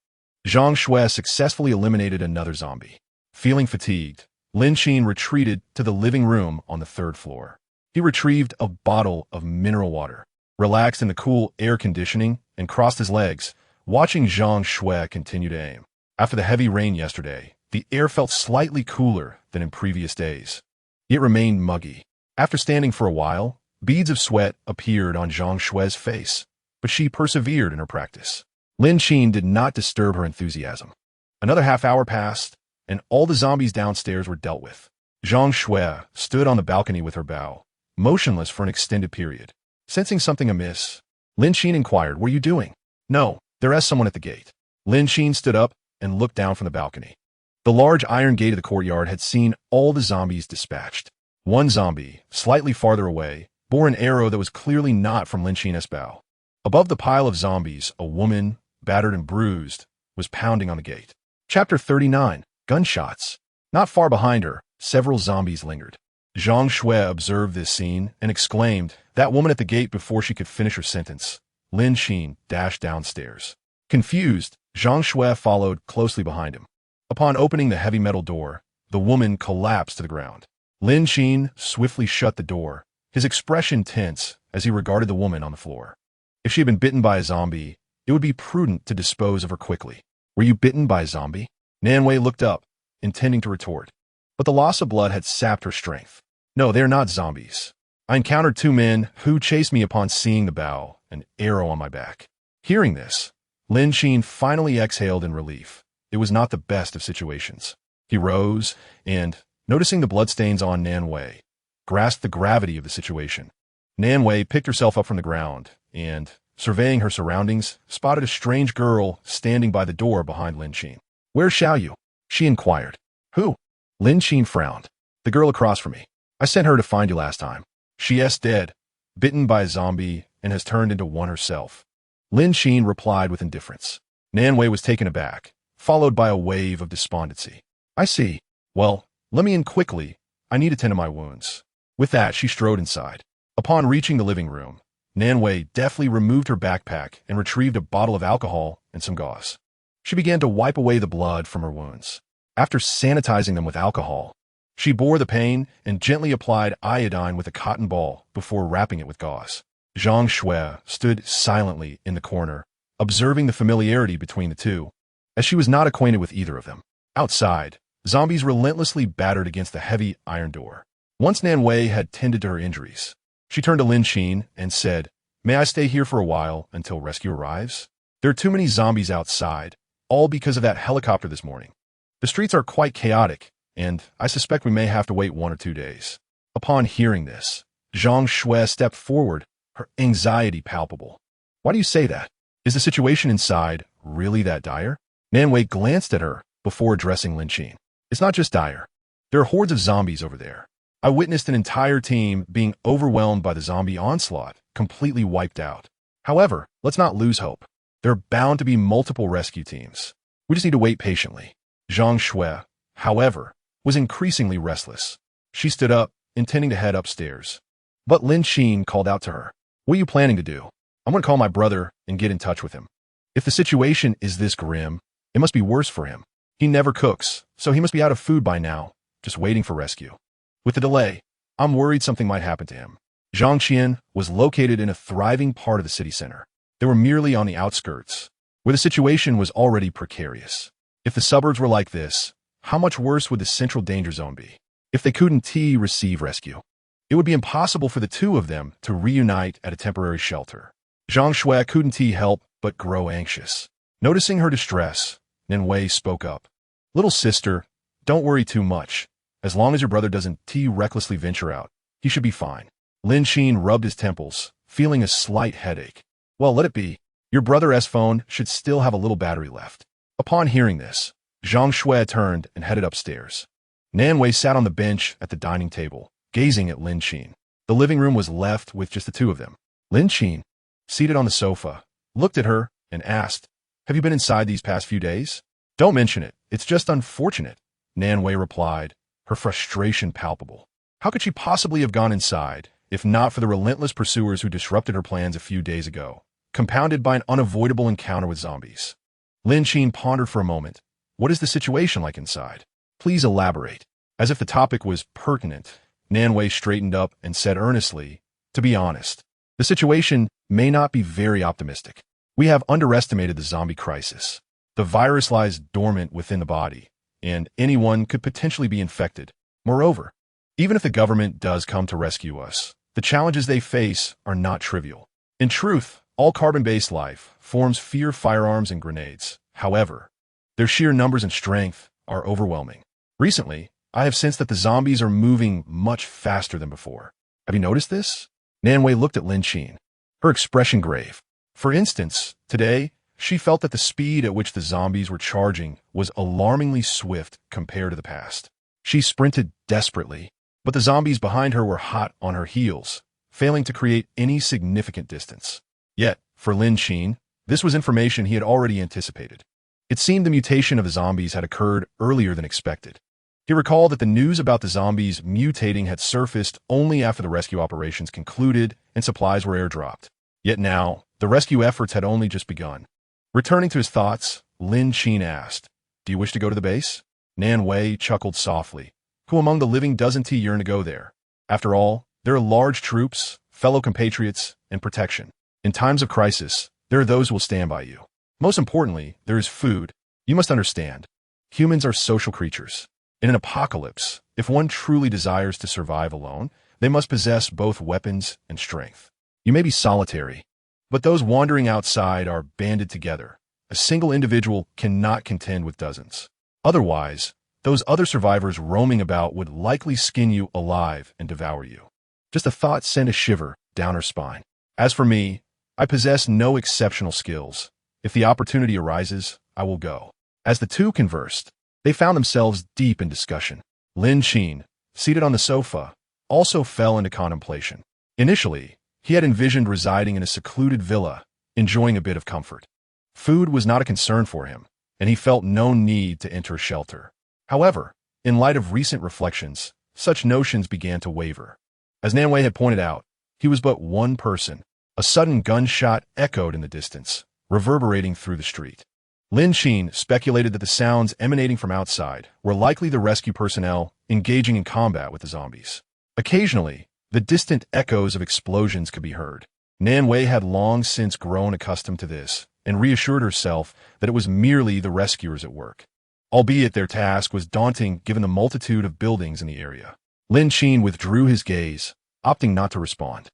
Zhang Shui successfully eliminated another zombie. Feeling fatigued, Lin Qin retreated to the living room on the 3rd floor. He retrieved a bottle of mineral water, relaxed in the cool air conditioning, and crossed his legs, watching Zhang Shui continue to aim. After the heavy rain yesterday, the air felt slightly cooler than in previous days. It remained muggy. After standing for a while, beads of sweat appeared on Zhang Shui's face, but she persevered in her practice. Lin Qin did not disturb her enthusiasm. Another half-hour passed, and all the zombies downstairs were dealt with. Zhang Shui stood on the balcony with her bow, motionless for an extended period. Sensing something amiss, Lin Qin inquired, "What are you doing?" "No, there is someone at the gate." Lin Qin stood up and looked down from the balcony. The large iron gate of the courtyard had seen all the zombies dispatched. One zombie, slightly farther away, bore an arrow that was clearly not from Lin Qin's bow. Above the pile of zombies, a woman, battered and bruised, was pounding on the gate. Chapter 39. Gunshots. Not far behind her, several zombies lingered. Zhang Shui observed this scene and exclaimed, "That woman at the gate!" Before she could finish her sentence, Lin Qin dashed downstairs. Confused, Zhang Shui followed closely behind him. Upon opening the heavy metal door, the woman collapsed to the ground. Lin Qin swiftly shut the door, his expression tense as he regarded the woman on the floor. If she had been bitten by a zombie, it would be prudent to dispose of her quickly. "Were you bitten by a zombie?" Nanwei looked up, intending to retort, but the loss of blood had sapped her strength. "No, they are not zombies. I encountered 2 men who chased me upon seeing the bow, an arrow on my back." Hearing this, Lin Qin finally exhaled in relief. It was not the best of situations. He rose and, noticing the bloodstains on Nanwei, grasped the gravity of the situation. Nanwei picked herself up from the ground and, surveying her surroundings, spotted a strange girl standing by the door behind Lin Qin. "Where shall you?" she inquired. "Who?" Lin Qin frowned. "The girl across from me. I sent her to find you last time. She is dead, bitten by a zombie, and has turned into one herself." Lin Qin replied with indifference. Nanwei was taken aback, followed by a wave of despondency. "I see. Well, let me in quickly. I need to tend to my wounds." With that, she strode inside. Upon reaching the living room, Nanwei deftly removed her backpack and retrieved a bottle of alcohol and some gauze. She began to wipe away the blood from her wounds. After sanitizing them with alcohol, she bore the pain and gently applied iodine with a cotton ball before wrapping it with gauze. Zhang Shui stood silently in the corner, observing the familiarity between the two, as she was not acquainted with either of them. Outside, zombies relentlessly battered against the heavy iron door. Once Nanwei had tended to her injuries, she turned to Lin Qin and said, "May I stay here for a while until rescue arrives? There are too many zombies outside, all because of that helicopter this morning. The streets are quite chaotic, and I suspect we may have to wait 1 or 2 days." Upon hearing this, Zhang Shui stepped forward, her anxiety palpable. "Why do you say that? Is the situation inside really that dire?" Nanwei glanced at her before addressing Lin Qin. "It's not just dire. There are hordes of zombies over there. I witnessed an entire team being overwhelmed by the zombie onslaught, completely wiped out. However, let's not lose hope. There are bound to be multiple rescue teams. We just need to wait patiently." Zhang Shui, however, was increasingly restless. She stood up, intending to head upstairs. But Lin Qin called out to her, "What are you planning to do?" "I'm going to call my brother and get in touch with him. If the situation is this grim, it must be worse for him. He never cooks, so he must be out of food by now, just waiting for rescue. With the delay, I'm worried something might happen to him." Zhangqian was located in a thriving part of the city center. They were merely on the outskirts, where the situation was already precarious. If the suburbs were like this, how much worse would the central danger zone be? If they couldn't receive rescue, it would be impossible for the two of them to reunite at a temporary shelter. Zhang Shui couldn't help but grow anxious. Noticing her distress, Nin Wei spoke up. Little sister, don't worry too much. As long as your brother doesn't recklessly venture out, he should be fine. Lin Qin rubbed his temples, feeling a slight headache. Well, let it be. Your brother's phone should still have a little battery left. Upon hearing this, Zhang Shui turned and headed upstairs. Nan Wei sat on the bench at the dining table, gazing at Lin Qin. The living room was left with just the two of them. Lin Qin, seated on the sofa, looked at her and asked, "Have you been inside these past few days?" "Don't mention it. It's just unfortunate," Nan Wei replied, her frustration palpable. How could she possibly have gone inside, if not for the relentless pursuers who disrupted her plans a few days ago, compounded by an unavoidable encounter with zombies? Lin Qin pondered for a moment. What is the situation like inside? Please elaborate. As if the topic was pertinent, Nan Wei straightened up and said earnestly, "To be honest, the situation may not be very optimistic. We have underestimated the zombie crisis. The virus lies dormant within the body, and anyone could potentially be infected. Moreover, even if the government does come to rescue us, the challenges they face are not trivial. In truth, all carbon-based life forms fear firearms and grenades. However, their sheer numbers and strength are overwhelming. Recently, I have sensed that the zombies are moving much faster than before. Have you noticed this?" Nan Wei looked at Lin Qin, her expression grave. For instance, today, she felt that the speed at which the zombies were charging was alarmingly swift compared to the past. She sprinted desperately, but the zombies behind her were hot on her heels, failing to create any significant distance. Yet, for Lin Qin, this was information he had already anticipated. It seemed the mutation of the zombies had occurred earlier than expected. He recalled that the news about the zombies mutating had surfaced only after the rescue operations concluded and supplies were airdropped. Yet now, the rescue efforts had only just begun. Returning to his thoughts, Lin Qin asked, "Do you wish to go to the base?" Nan Wei chuckled softly. Who among the living doesn't yearn to go there? After all, there are large troops, fellow compatriots, and protection. In times of crisis, there are those who will stand by you. Most importantly, there is food. You must understand, humans are social creatures. In an apocalypse, if one truly desires to survive alone, they must possess both weapons and strength. You may be solitary, but those wandering outside are banded together. A single individual cannot contend with dozens. Otherwise, those other survivors roaming about would likely skin you alive and devour you. Just a thought sent a shiver down her spine. As for me, I possess no exceptional skills. If the opportunity arises, I will go. As the two conversed, they found themselves deep in discussion. Lin Qin, seated on the sofa, also fell into contemplation. Initially, he had envisioned residing in a secluded villa, enjoying a bit of comfort. Food was not a concern for him, and he felt no need to enter a shelter. However, in light of recent reflections, such notions began to waver. As Nan Wei had pointed out, he was but one person. A sudden gunshot echoed in the distance, reverberating through the street. Lin Qin speculated that the sounds emanating from outside were likely the rescue personnel engaging in combat with the zombies. Occasionally, the distant echoes of explosions could be heard. Nan Wei had long since grown accustomed to this and reassured herself that it was merely the rescuers at work. Albeit their task was daunting given the multitude of buildings in the area. Lin Qin withdrew his gaze, opting not to respond.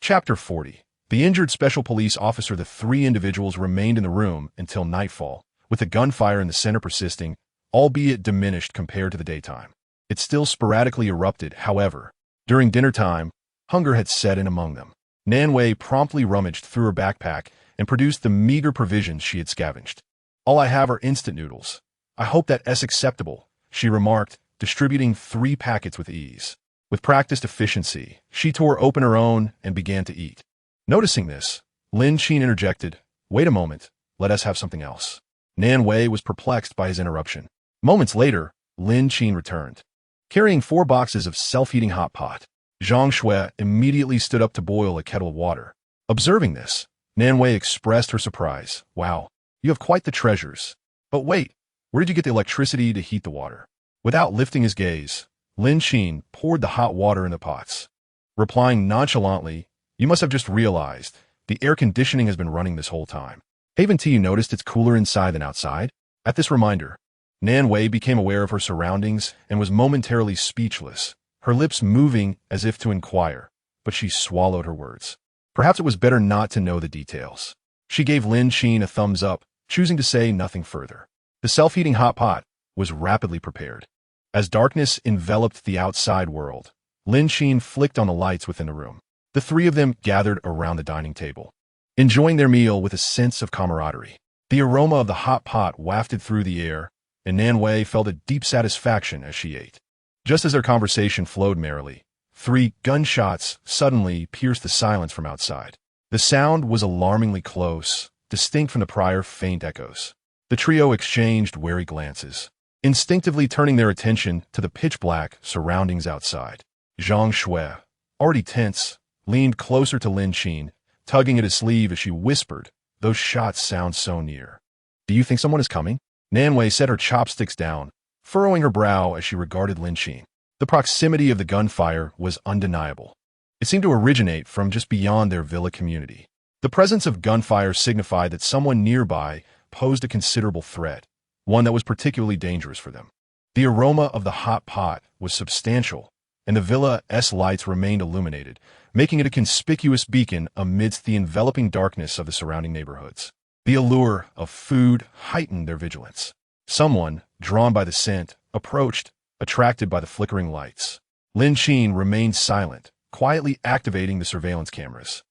Chapter 40. The injured special police officer. The three individuals remained in the room until nightfall, with the gunfire in the center persisting, albeit diminished compared to the daytime. It still sporadically erupted, however. During dinner time, hunger had set in among them. Nan Wei promptly rummaged through her backpack and produced the meager provisions she had scavenged. "All I have are instant noodles. I hope that's acceptable," she remarked, distributing 3 packets with ease. With practiced efficiency, she tore open her own and began to eat. Noticing this, Lin Qin interjected, "Wait a moment, let us have something else." Nan Wei was perplexed by his interruption. Moments later, Lin Qin returned, carrying 4 boxes of self-heating hot pot. Zhang Shui immediately stood up to boil a kettle of water. Observing this, Nan Wei expressed her surprise. "Wow, you have quite the treasures. But wait, where did you get the electricity to heat the water?" Without lifting his gaze, Lin Qin poured the hot water in the pots. replying nonchalantly, "You must have just realized. The air conditioning has been running this whole time. Haven't you noticed it's cooler inside than outside?" At this reminder, Nan Wei became aware of her surroundings and was momentarily speechless, her lips moving as if to inquire, but she swallowed her words. Perhaps it was better not to know the details. She gave Lin Qin a thumbs up, choosing to say nothing further. The self-heating hot pot was rapidly prepared. As darkness enveloped the outside world, Lin Qin flicked on the lights within the room. The three of them gathered around the dining table, enjoying their meal with a sense of camaraderie. The aroma of the hot pot wafted through the air, and Nan Wei felt a deep satisfaction as she ate. Just as their conversation flowed merrily, 3 gunshots suddenly pierced the silence from outside. The sound was alarmingly close, distinct from the prior faint echoes. The trio exchanged wary glances, instinctively turning their attention to the pitch-black surroundings outside. Zhang Shui, already tense, leaned closer to Lin Qin, tugging at his sleeve as she whispered, "Those shots sound so near." "Do you think someone is coming?" Nan Wei set her chopsticks down, furrowing her brow as she regarded Lin Qin. The proximity of the gunfire was undeniable. It seemed to originate from just beyond their villa community. The presence of gunfire signified that someone nearby posed a considerable threat, one that was particularly dangerous for them. The aroma of the hot pot was substantial, and the villa's lights remained illuminated, making it a conspicuous beacon amidst the enveloping darkness of the surrounding neighborhoods. The allure of food heightened their vigilance. Someone, drawn by the scent, approached, attracted by the flickering lights. Lin Qin remained silent, quietly activating the surveillance cameras.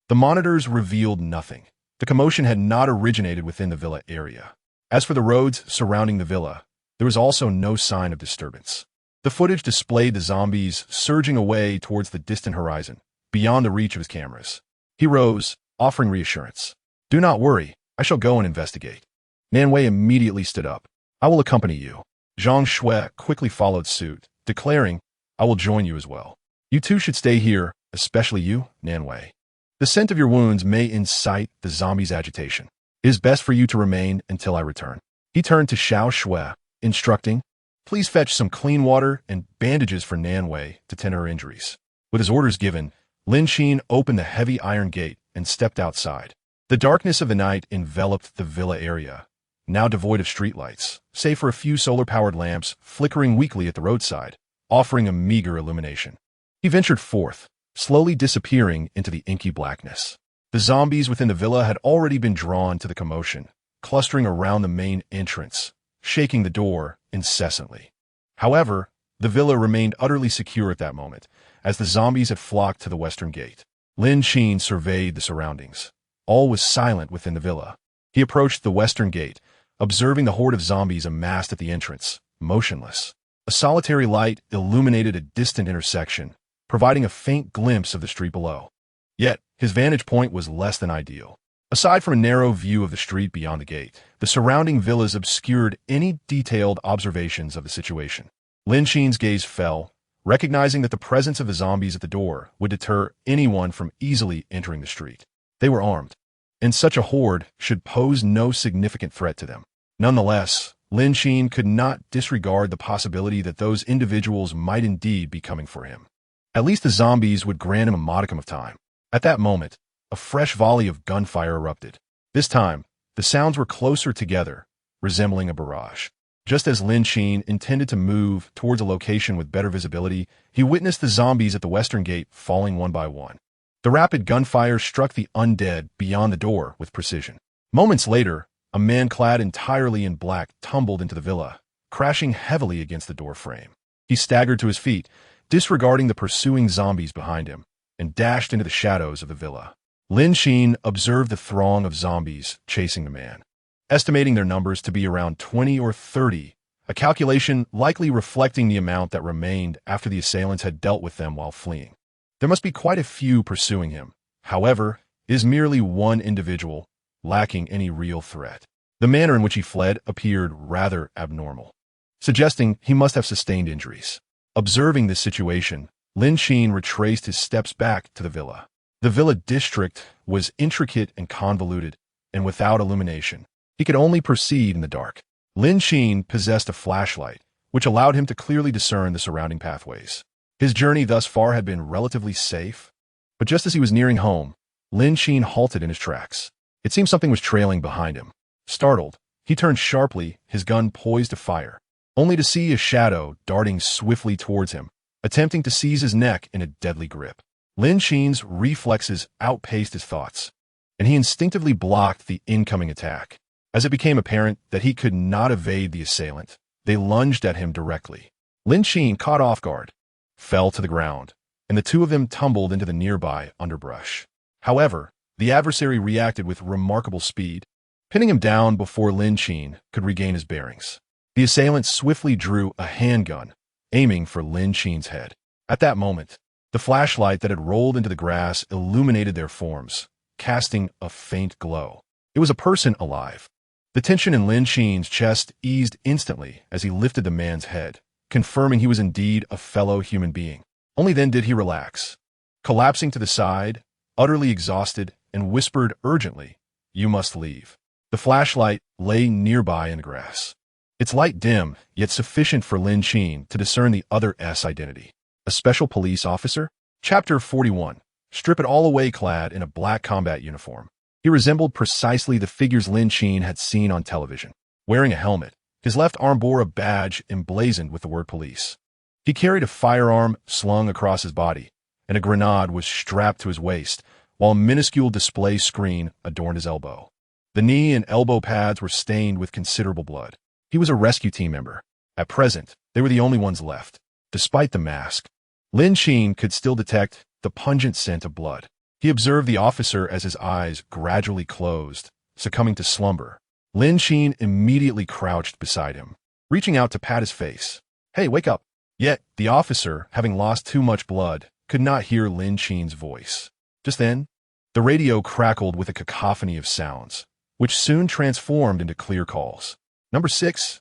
The monitors revealed nothing. The commotion had not originated within the villa area. As for the roads surrounding the villa, there was also no sign of disturbance. The footage displayed the zombies surging away towards the distant horizon, beyond the reach of his cameras. He rose, offering reassurance. "Do not worry, I shall go and investigate." Nan Wei immediately stood up. "I will accompany you." Zhang Shui quickly followed suit, declaring, "I will join you as well. You two should stay here, especially you, Nan Wei. The scent of your wounds may incite the zombies' agitation. It is best for you to remain until I return." He turned to Xiao Shui, instructing, "Please fetch some clean water and bandages for Nan Wei to tend her injuries." With his orders given, Lin Qin opened the heavy iron gate and stepped outside. The darkness of the night enveloped the villa area, now devoid of streetlights, save for a few solar-powered lamps flickering weakly at the roadside, offering a meager illumination. He ventured forth, slowly disappearing into the inky blackness. The zombies within the villa had already been drawn to the commotion, clustering around the main entrance, shaking the door incessantly. However, the villa remained utterly secure at that moment, as the zombies had flocked to the western gate. Lin Qin surveyed the surroundings. All was silent within the villa. He approached the western gate, observing the horde of zombies amassed at the entrance, motionless. A solitary light illuminated a distant intersection, providing a faint glimpse of the street below. Yet, his vantage point was less than ideal. Aside from a narrow view of the street beyond the gate, the surrounding villas obscured any detailed observations of the situation. Lin Qin's gaze fell, recognizing that the presence of the zombies at the door would deter anyone from easily entering the street. They were armed, and such a horde should pose no significant threat to them. Nonetheless, Lin Qin could not disregard the possibility that those individuals might indeed be coming for him. At least the zombies would grant him a modicum of time. At that moment, a fresh volley of gunfire erupted. This time, the sounds were closer together, resembling a barrage. Just as Lin Qin intended to move towards a location with better visibility, he witnessed the zombies at the western gate falling one by one. The rapid gunfire struck the undead beyond the door with precision. Moments later, a man clad entirely in black tumbled into the villa, crashing heavily against the door frame. He staggered to his feet, disregarding the pursuing zombies behind him, and dashed into the shadows of the villa. Lin Qin observed the throng of zombies chasing the man, estimating their numbers to be around 20 or 30, a calculation likely reflecting the amount that remained after the assailants had dealt with them while fleeing. There must be quite a few pursuing him. However, it is merely one individual, lacking any real threat. The manner in which he fled appeared rather abnormal, suggesting he must have sustained injuries. Observing this situation, Lin Qin retraced his steps back to the villa. The villa district was intricate and convoluted, and without illumination. He could only proceed in the dark. Lin Qin possessed a flashlight, which allowed him to clearly discern the surrounding pathways. His journey thus far had been relatively safe, but just as he was nearing home, Lin Qin halted in his tracks. It seemed something was trailing behind him. Startled, he turned sharply, his gun poised to fire, only to see a shadow darting swiftly towards him, attempting to seize his neck in a deadly grip. Lin Qin's reflexes outpaced his thoughts, and he instinctively blocked the incoming attack. As it became apparent that he could not evade the assailant, they lunged at him directly. Lin Qin, caught off guard, fell to the ground, and the two of them tumbled into the nearby underbrush. However, the adversary reacted with remarkable speed, pinning him down before Lin Qin could regain his bearings. The assailant swiftly drew a handgun, aiming for Lin Qin's head. At that moment, the flashlight that had rolled into the grass illuminated their forms, casting a faint glow. It was a person alive. The tension in Lin Qin's chest eased instantly as he lifted the man's head, confirming he was indeed a fellow human being. Only then did he relax, collapsing to the side, utterly exhausted, and whispered urgently, "You must leave." The flashlight lay nearby in the grass, its light dim, yet sufficient for Lin Qin to discern the other's identity. A special police officer? Chapter 41. Strip it all away, clad in a black combat uniform. He resembled precisely the figures Lin Qin had seen on television. Wearing a helmet, his left arm bore a badge emblazoned with the word police. He carried a firearm slung across his body, and a grenade was strapped to his waist, while a minuscule display screen adorned his elbow. The knee and elbow pads were stained with considerable blood. He was a rescue team member. At present, they were the only ones left. Despite the mask, Lin Qin could still detect the pungent scent of blood. He observed the officer as his eyes gradually closed, succumbing to slumber. Lin Qin immediately crouched beside him, reaching out to pat his face. "Hey, wake up." Yet, the officer, having lost too much blood, could not hear Lin Qin's voice. Just then, the radio crackled with a cacophony of sounds, which soon transformed into clear calls. Number 6,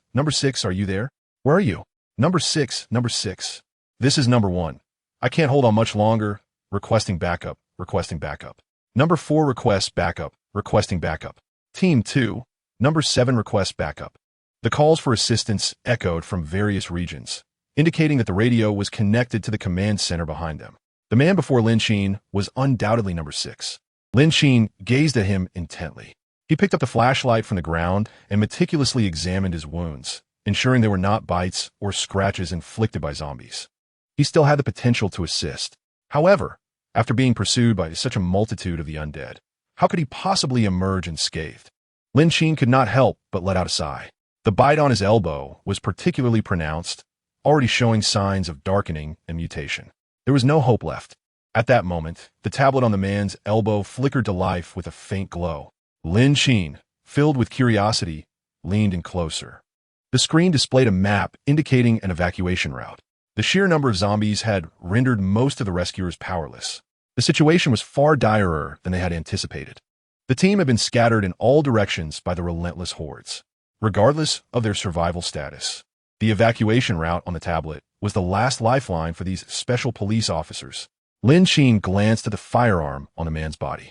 are you there? Where are you? Number 6. This is number 1. I can't hold on much longer. Requesting backup. Number 4 requests backup. Requesting backup. Team 2. Number 7 requests backup. The calls for assistance echoed from various regions, indicating that the radio was connected to the command center behind them. The man before Lin Qin was undoubtedly number 6. Lin Qin gazed at him intently. He picked up the flashlight from the ground and meticulously examined his wounds, ensuring there were not bites or scratches inflicted by zombies. He still had the potential to assist. However, after being pursued by such a multitude of the undead, how could he possibly emerge unscathed? Lin Qin could not help but let out a sigh. The bite on his elbow was particularly pronounced, already showing signs of darkening and mutation. There was no hope left. At that moment, the tablet on the man's elbow flickered to life with a faint glow. Lin Qin, filled with curiosity, leaned in closer. The screen displayed a map indicating an evacuation route. The sheer number of zombies had rendered most of the rescuers powerless. The situation was far direr than they had anticipated. The team had been scattered in all directions by the relentless hordes. Regardless of their survival status, the evacuation route on the tablet was the last lifeline for these special police officers. Lin Qin glanced at the firearm on the man's body.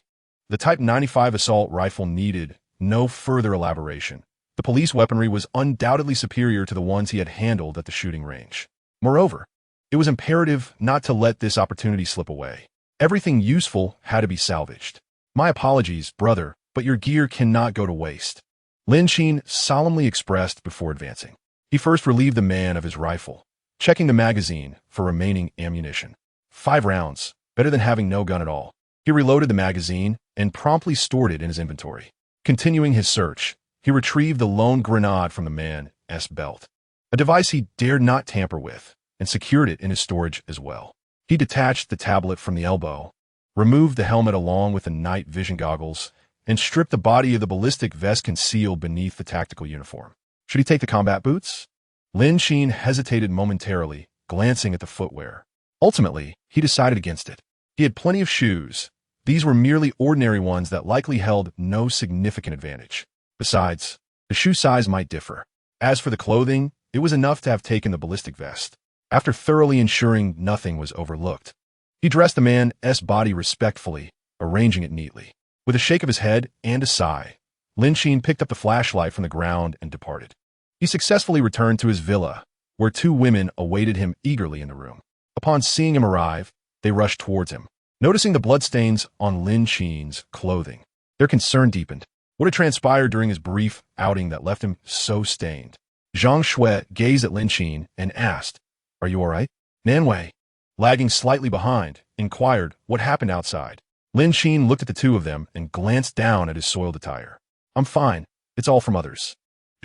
The Type 95 assault rifle needed no further elaboration. The police weaponry was undoubtedly superior to the ones he had handled at the shooting range. Moreover, it was imperative not to let this opportunity slip away. Everything useful had to be salvaged. "My apologies, brother, but your gear cannot go to waste," Lin Qin solemnly expressed before advancing. He first relieved the man of his rifle, checking the magazine for remaining ammunition. 5 rounds, better than having no gun at all. He reloaded the magazine and promptly stored it in his inventory. Continuing his search, he retrieved the lone grenade from the man's belt, a device he dared not tamper with, and secured it in his storage as well. He detached the tablet from the elbow, removed the helmet along with the night vision goggles, and stripped the body of the ballistic vest concealed beneath the tactical uniform. Should he take the combat boots? Lin Qin hesitated momentarily, glancing at the footwear. Ultimately, he decided against it. He had plenty of shoes. These were merely ordinary ones that likely held no significant advantage. Besides, the shoe size might differ. As for the clothing, it was enough to have taken the ballistic vest. After thoroughly ensuring nothing was overlooked, he dressed the man's body respectfully, arranging it neatly. With a shake of his head and a sigh, Lin Qin picked up the flashlight from the ground and departed. He successfully returned to his villa, where 2 women awaited him eagerly in the room. Upon seeing him arrive, they rushed towards him. Noticing the bloodstains on Lin Qin's clothing, their concern deepened. What had transpired during his brief outing that left him so stained? Zhang Shui gazed at Lin Qin and asked, "Are you all right?" Nan Wei, lagging slightly behind, inquired what happened outside. Lin Qin looked at the two of them and glanced down at his soiled attire. "I'm fine. It's all from others."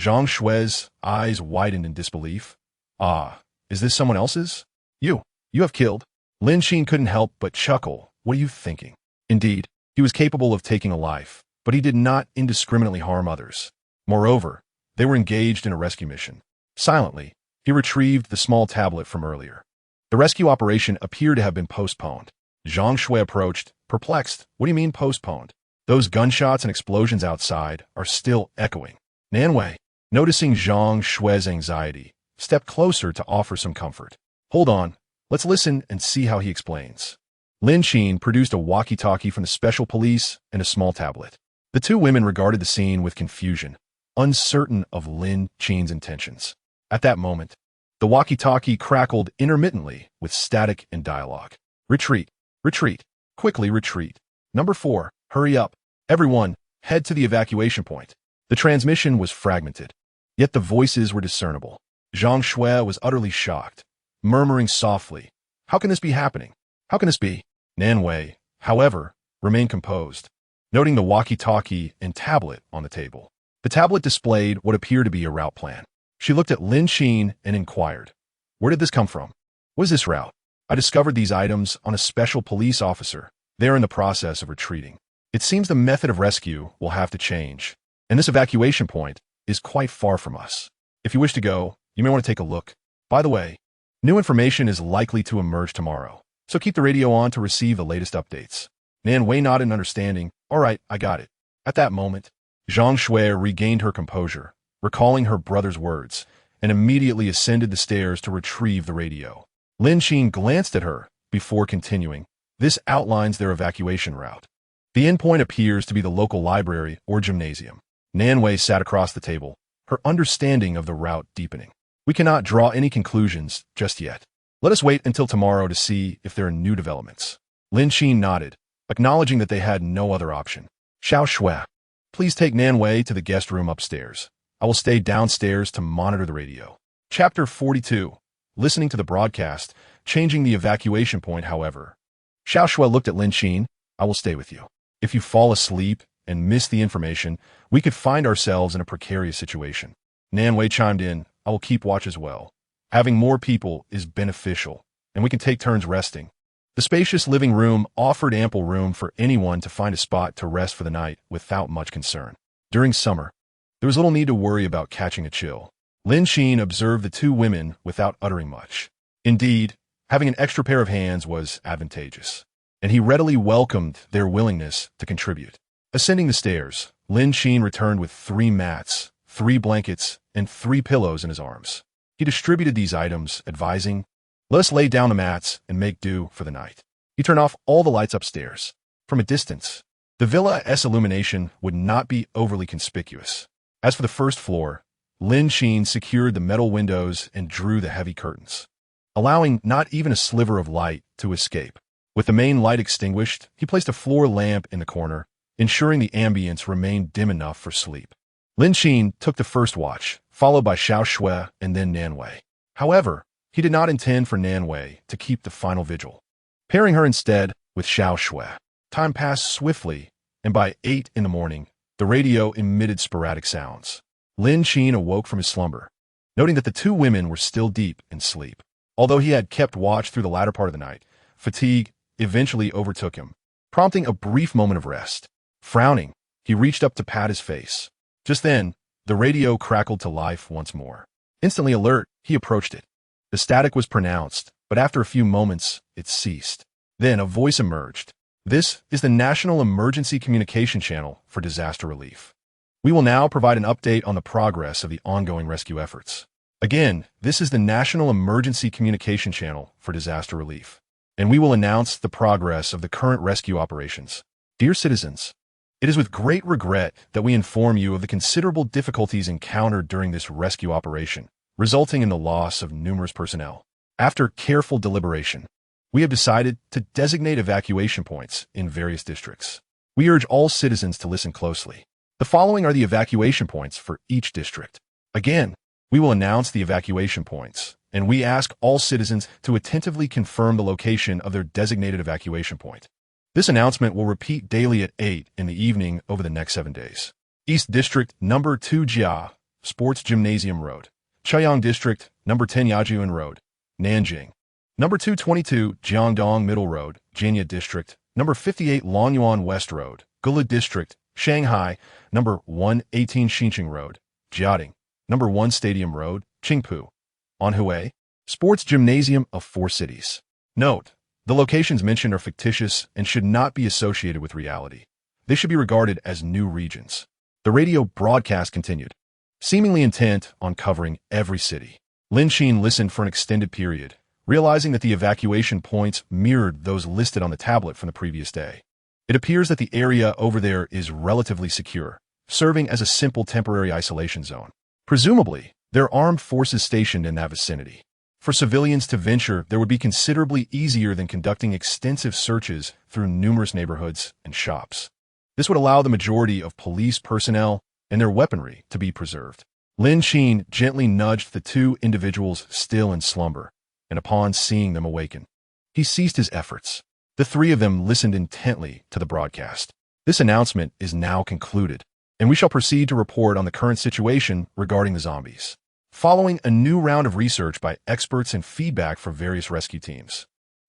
Zhang Shui's eyes widened in disbelief. "Ah, is this someone else's? You have killed?" Lin Qin couldn't help but chuckle. "What are you thinking?" Indeed, he was capable of taking a life, but he did not indiscriminately harm others. Moreover, they were engaged in a rescue mission. Silently, he retrieved the small tablet from earlier. The rescue operation appeared to have been postponed. Zhang Shui approached, perplexed. "What do you mean postponed? Those gunshots and explosions outside are still echoing." Nan Wei, noticing Zhang Shui's anxiety, stepped closer to offer some comfort. "Hold on, let's listen and see how he explains." Lin Qin produced a walkie-talkie from the special police and a small tablet. The two women regarded the scene with confusion, uncertain of Lin Qin's intentions. At that moment, the walkie-talkie crackled intermittently with static and dialogue. "Retreat, retreat, quickly retreat. Number 4, hurry up. Everyone, head to the evacuation point." The transmission was fragmented, yet the voices were discernible. Zhang Shui was utterly shocked, murmuring softly, "How can this be happening? How can this be?" Nan Wei, however, remained composed, noting the walkie-talkie and tablet on the table. The tablet displayed what appeared to be a route plan. She looked at Lin Qin and inquired, "Where did this come from? What is this route? I discovered these items on a special police officer. They are in the process of retreating. It seems the method of rescue will have to change, and this evacuation point is quite far from us. If you wish to go, you may want to take a look. By the way, new information is likely to emerge tomorrow, so keep the radio on to receive the latest updates." Nan Wei nodded in understanding. "All right, I got it." At that moment, Zhang Shui regained her composure, recalling her brother's words, and immediately ascended the stairs to retrieve the radio. Lin Qin glanced at her before continuing, "This outlines their evacuation route. The endpoint appears to be the local library or gymnasium." Nan Wei sat across the table, her understanding of the route deepening. "We cannot draw any conclusions just yet. Let us wait until tomorrow to see if there are new developments." Lin Qin nodded, acknowledging that they had no other option. "Xiao Shui, please take Nan Wei to the guest room upstairs. I will stay downstairs to monitor the radio." Chapter 42. Listening to the broadcast, changing the evacuation point, however. Xiao Shui looked at Lin Qin. "I will stay with you. If you fall asleep and miss the information, we could find ourselves in a precarious situation." Nan Wei chimed in, "I will keep watch as well. Having more people is beneficial, and we can take turns resting." The spacious living room offered ample room for anyone to find a spot to rest for the night without much concern. During summer, there was little need to worry about catching a chill. Lin Qin observed the two women without uttering much. Indeed, having an extra pair of hands was advantageous, and he readily welcomed their willingness to contribute. Ascending the stairs, Lin Qin returned with 3 mats, 3 blankets, and 3 pillows in his arms. He distributed these items, advising, "Let us lay down the mats and make do for the night." He turned off all the lights upstairs. From a distance, the villa's illumination would not be overly conspicuous. As for the first floor, Lin Qin secured the metal windows and drew the heavy curtains, allowing not even a sliver of light to escape. With the main light extinguished, he placed a floor lamp in the corner, ensuring the ambience remained dim enough for sleep. Lin Qin took the first watch, followed by Xiao Shui and then Nan Wei. However, he did not intend for Nan Wei to keep the final vigil, pairing her instead with Xiao Shui. Time passed swiftly, and by 8 in the morning, the radio emitted sporadic sounds. Lin Qin awoke from his slumber, noting that the two women were still deep in sleep. Although he had kept watch through the latter part of the night, fatigue eventually overtook him, prompting a brief moment of rest. Frowning, he reached up to pat his face. Just then, the radio crackled to life once more. Instantly alert, he approached it. The static was pronounced, but after a few moments, it ceased. Then a voice emerged. "This is the National Emergency Communication Channel for Disaster Relief. We will now provide an update on the progress of the ongoing rescue efforts." Again, this is the National Emergency Communication Channel for Disaster Relief, and we will announce the progress of the current rescue operations. Dear citizens, it is with great regret that we inform you of the considerable difficulties encountered during this rescue operation, resulting in the loss of numerous personnel. After careful deliberation, we have decided to designate evacuation points in various districts. We urge all citizens to listen closely. The following are the evacuation points for each district. Again, we will announce the evacuation points, and we ask all citizens to attentively confirm the location of their designated evacuation point. This announcement will repeat daily at 8 in the evening over the next 7 days. East District, number 2 Jia, Sports Gymnasium Road. Chaoyang District, number 10 Yajian Road, Nanjing. Number 222 Jiangdong Middle Road, Jinya District. Number 58 Longyuan West Road, Gula District, Shanghai. Number 118 Xinqing Road, Jiading. Number 1 Stadium Road, Qingpu. Anhui, Sports Gymnasium of 4 cities. Note, the locations mentioned are fictitious and should not be associated with reality. They should be regarded as new regions. The radio broadcast continued, seemingly intent on covering every city. Lin Qin listened for an extended period, realizing that the evacuation points mirrored those listed on the tablet from the previous day. It appears that the area over there is relatively secure, serving as a simple temporary isolation zone. Presumably, there are armed forces stationed in that vicinity. For civilians to venture, there would be considerably easier than conducting extensive searches through numerous neighborhoods and shops. This would allow the majority of police personnel and their weaponry to be preserved. Lin Qin gently nudged the 2 individuals still in slumber, and upon seeing them awaken, he ceased his efforts. The 3 of them listened intently to the broadcast. This announcement is now concluded, and we shall proceed to report on the current situation regarding the zombies. Following a new round of research by experts and feedback from various rescue teams,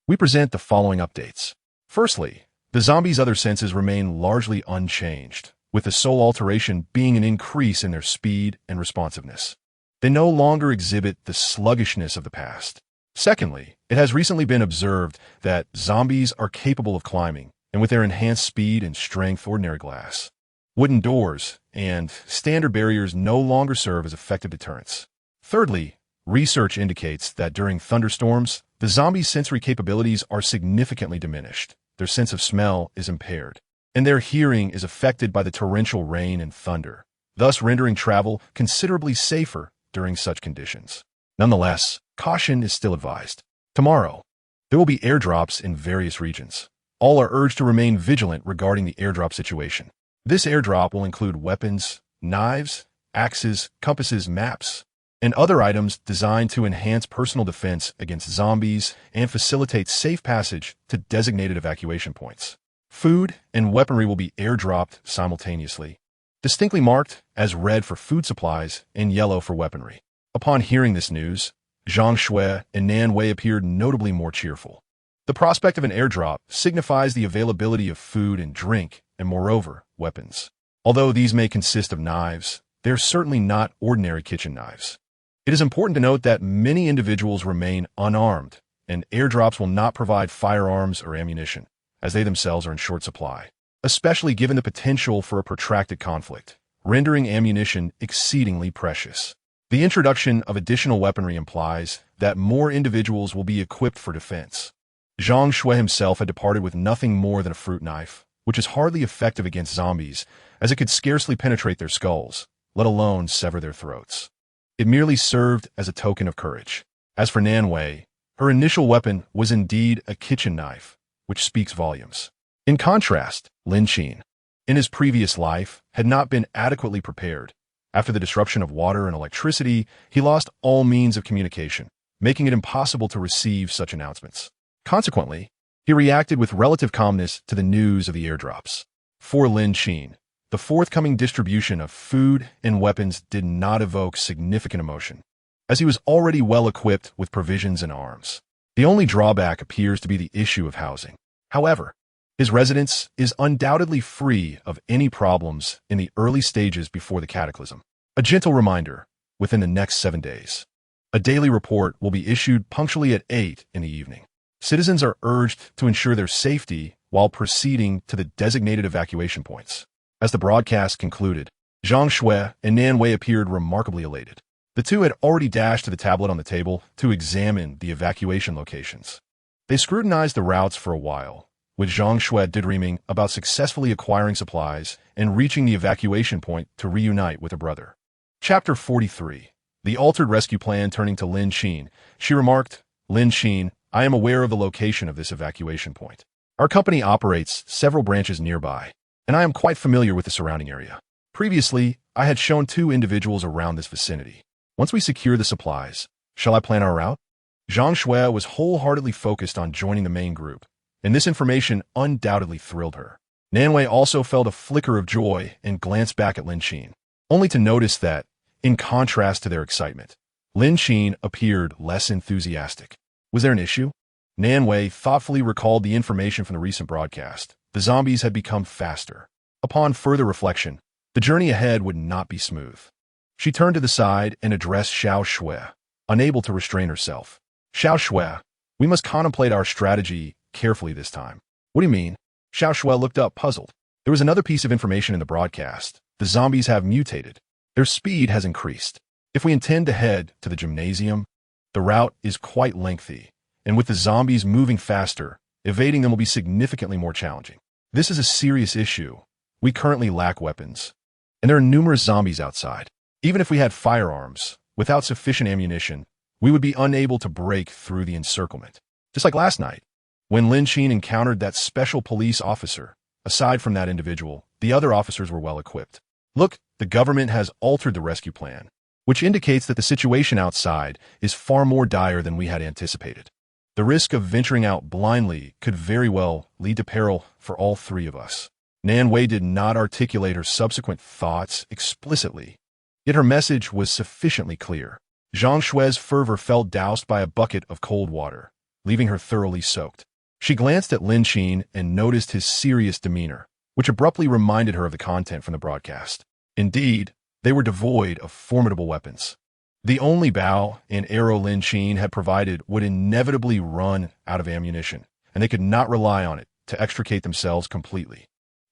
we present the following updates. Firstly, the zombies' other senses remain largely unchanged, with the sole alteration being an increase in their speed and responsiveness. They no longer exhibit the sluggishness of the past. Secondly, it has recently been observed that zombies are capable of climbing, and with their enhanced speed and strength, ordinary glass, wooden doors, and standard barriers no longer serve as effective deterrents. Thirdly, research indicates that during thunderstorms, the zombies' sensory capabilities are significantly diminished. Their sense of smell is impaired, and their hearing is affected by the torrential rain and thunder, thus rendering travel considerably safer during such conditions. Nonetheless, caution is still advised. Tomorrow, there will be airdrops in various regions. All are urged to remain vigilant regarding the airdrop situation. This airdrop will include weapons, knives, axes, compasses, maps, and other items designed to enhance personal defense against zombies and facilitate safe passage to designated evacuation points. Food and weaponry will be airdropped simultaneously, distinctly marked as red for food supplies and yellow for weaponry. Upon hearing this news, Zhang Shui and Nan Wei appeared notably more cheerful. The prospect of an airdrop signifies the availability of food and drink, and moreover, weapons. Although these may consist of knives, they are certainly not ordinary kitchen knives. It is important to note that many individuals remain unarmed, and airdrops will not provide firearms or ammunition, as they themselves are in short supply, especially given the potential for a protracted conflict, rendering ammunition exceedingly precious. The introduction of additional weaponry implies that more individuals will be equipped for defense. Zhang Shui himself had departed with nothing more than a fruit knife, which is hardly effective against zombies, as it could scarcely penetrate their skulls, let alone sever their throats. It merely served as a token of courage. As for Nan Wei, her initial weapon was indeed a kitchen knife, which speaks volumes. In contrast, Lin Qin, in his previous life, had not been adequately prepared. After the disruption of water and electricity, he lost all means of communication, making it impossible to receive such announcements. Consequently, he reacted with relative calmness to the news of the airdrops. For Lin Qin, the forthcoming distribution of food and weapons did not evoke significant emotion, as he was already well equipped with provisions and arms. The only drawback appears to be the issue of housing. However, his residence is undoubtedly free of any problems in the early stages before the Cataclysm. A gentle reminder, within the next 7 days, a daily report will be issued punctually at 8 in the evening. Citizens are urged to ensure their safety while proceeding to the designated evacuation points. As the broadcast concluded, Zhang Shui and Nan Wei appeared remarkably elated. The two had already dashed to the tablet on the table to examine the evacuation locations. They scrutinized the routes for a while, with Zhang Shui daydreaming about successfully acquiring supplies and reaching the evacuation point to reunite with her brother. Chapter 43. The altered rescue plan. Turning to Lin Qin, she remarked, Lin Qin, I am aware of the location of this evacuation point. Our company operates several branches nearby, and I am quite familiar with the surrounding area. Previously, I had shown 2 individuals around this vicinity. Once we secure the supplies, shall I plan our route? Zhang Shui was wholeheartedly focused on joining the main group, and this information undoubtedly thrilled her. Nanwei also felt a flicker of joy and glanced back at Lin Qin, only to notice that, in contrast to their excitement, Lin Qin appeared less enthusiastic. Was there an issue? Nanwei thoughtfully recalled the information from the recent broadcast. The zombies had become faster. Upon further reflection, the journey ahead would not be smooth. She turned to the side and addressed Xiao Shui, unable to restrain herself. Xiao Shui, we must contemplate our strategy carefully this time. What do you mean? Xiao Shui looked up, puzzled. There was another piece of information in the broadcast. The zombies have mutated. Their speed has increased. If we intend to head to the gymnasium, the route is quite lengthy, and with the zombies moving faster, evading them will be significantly more challenging. This is a serious issue. We currently lack weapons, and there are numerous zombies outside. Even if we had firearms, without sufficient ammunition, we would be unable to break through the encirclement. Just like last night, when Lin Qin encountered that special police officer. Aside from that individual, the other officers were well equipped. Look, the government has altered the rescue plan, which indicates that the situation outside is far more dire than we had anticipated. The risk of venturing out blindly could very well lead to peril for all 3 of us. Nanwei did not articulate her subsequent thoughts explicitly, yet her message was sufficiently clear. Zhang Shui's fervor felt doused by a bucket of cold water, leaving her thoroughly soaked. She glanced at Lin Qin and noticed his serious demeanor, which abruptly reminded her of the content from the broadcast. Indeed, they were devoid of formidable weapons. The only bow and arrow Lin Qin had provided would inevitably run out of ammunition, and they could not rely on it to extricate themselves completely.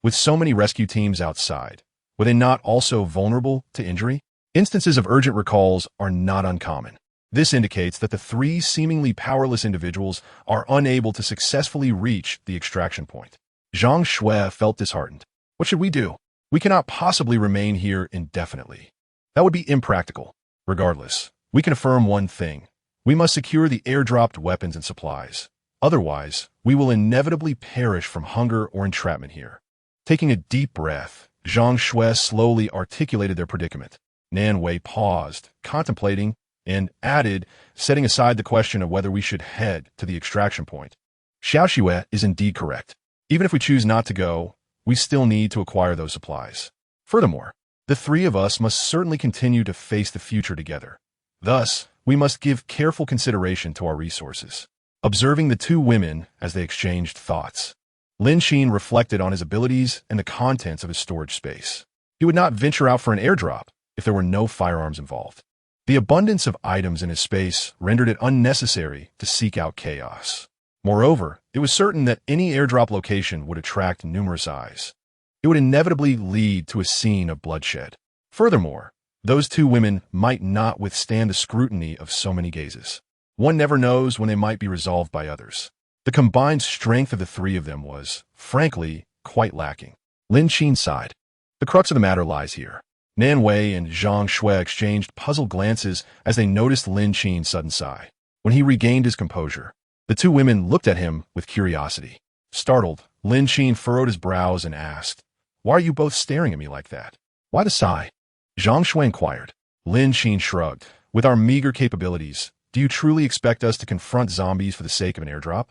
With so many rescue teams outside, were they not also vulnerable to injury? Instances of urgent recalls are not uncommon. This indicates that the 3 seemingly powerless individuals are unable to successfully reach the extraction point. Zhang Shui felt disheartened. What should we do? We cannot possibly remain here indefinitely. That would be impractical. Regardless, we can affirm one thing. We must secure the airdropped weapons and supplies. Otherwise, we will inevitably perish from hunger or entrapment here. Taking a deep breath, Zhang Shui slowly articulated their predicament. Nanwei paused, contemplating, and added, setting aside the question of whether we should head to the extraction point. Xiao Shui is indeed correct. Even if we choose not to go, we still need to acquire those supplies. Furthermore, the 3 of us must certainly continue to face the future together. Thus, we must give careful consideration to our resources. Observing the 2 women as they exchanged thoughts, Lin Qin reflected on his abilities and the contents of his storage space. He would not venture out for an airdrop if there were no firearms involved. The abundance of items in his space rendered it unnecessary to seek out chaos. Moreover, it was certain that any airdrop location would attract numerous eyes. It would inevitably lead to a scene of bloodshed. Furthermore, those 2 women might not withstand the scrutiny of so many gazes. One never knows when they might be resolved by others. The combined strength of the 3 of them was, frankly, quite lacking. Lin Qin sighed. The crux of the matter lies here. Nanwei and Zhang Shui exchanged puzzled glances as they noticed Lin Qin's sudden sigh. When he regained his composure, the 2 women looked at him with curiosity. Startled, Lin Qin furrowed his brows and asked, "Why are you both staring at me like that? Why the sigh?" Zhang Shui inquired. Lin Qin shrugged. "With our meager capabilities, do you truly expect us to confront zombies for the sake of an airdrop?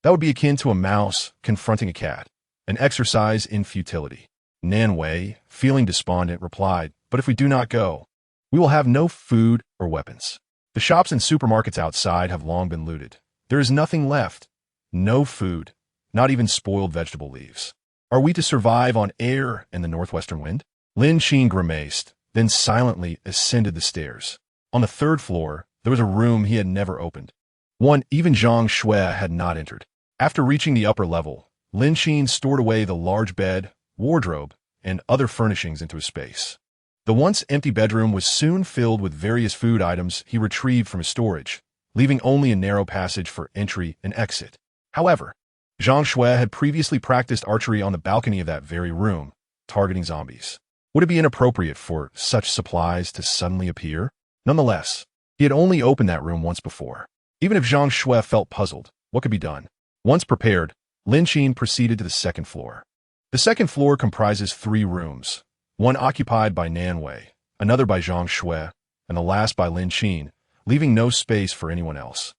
That would be akin to a mouse confronting a cat, an exercise in futility." Nanwei, feeling despondent, replied, "But if we do not go, we will have no food or weapons. The shops and supermarkets outside have long been looted. There is nothing left. No food, not even spoiled vegetable leaves. Are we to survive on air and the northwestern wind?" Lin Qin grimaced, then silently ascended the stairs. On the 3rd floor, there was a room he had never opened. One even Zhang Shui had not entered. After reaching the upper level, Lin Qin stored away the large bed, wardrobe, and other furnishings into a space. The once empty bedroom was soon filled with various food items he retrieved from his storage, leaving only a narrow passage for entry and exit. However, Zhang Shui had previously practiced archery on the balcony of that very room, targeting zombies. Would it be inappropriate for such supplies to suddenly appear? Nonetheless, he had only opened that room once before. Even if Zhang Shui felt puzzled, what could be done? Once prepared, Lin Qin proceeded to the second floor. The second floor comprises 3 rooms, one occupied by Nan Wei, another by Zhang Shui, and the last by Lin Qin, leaving no space for anyone else.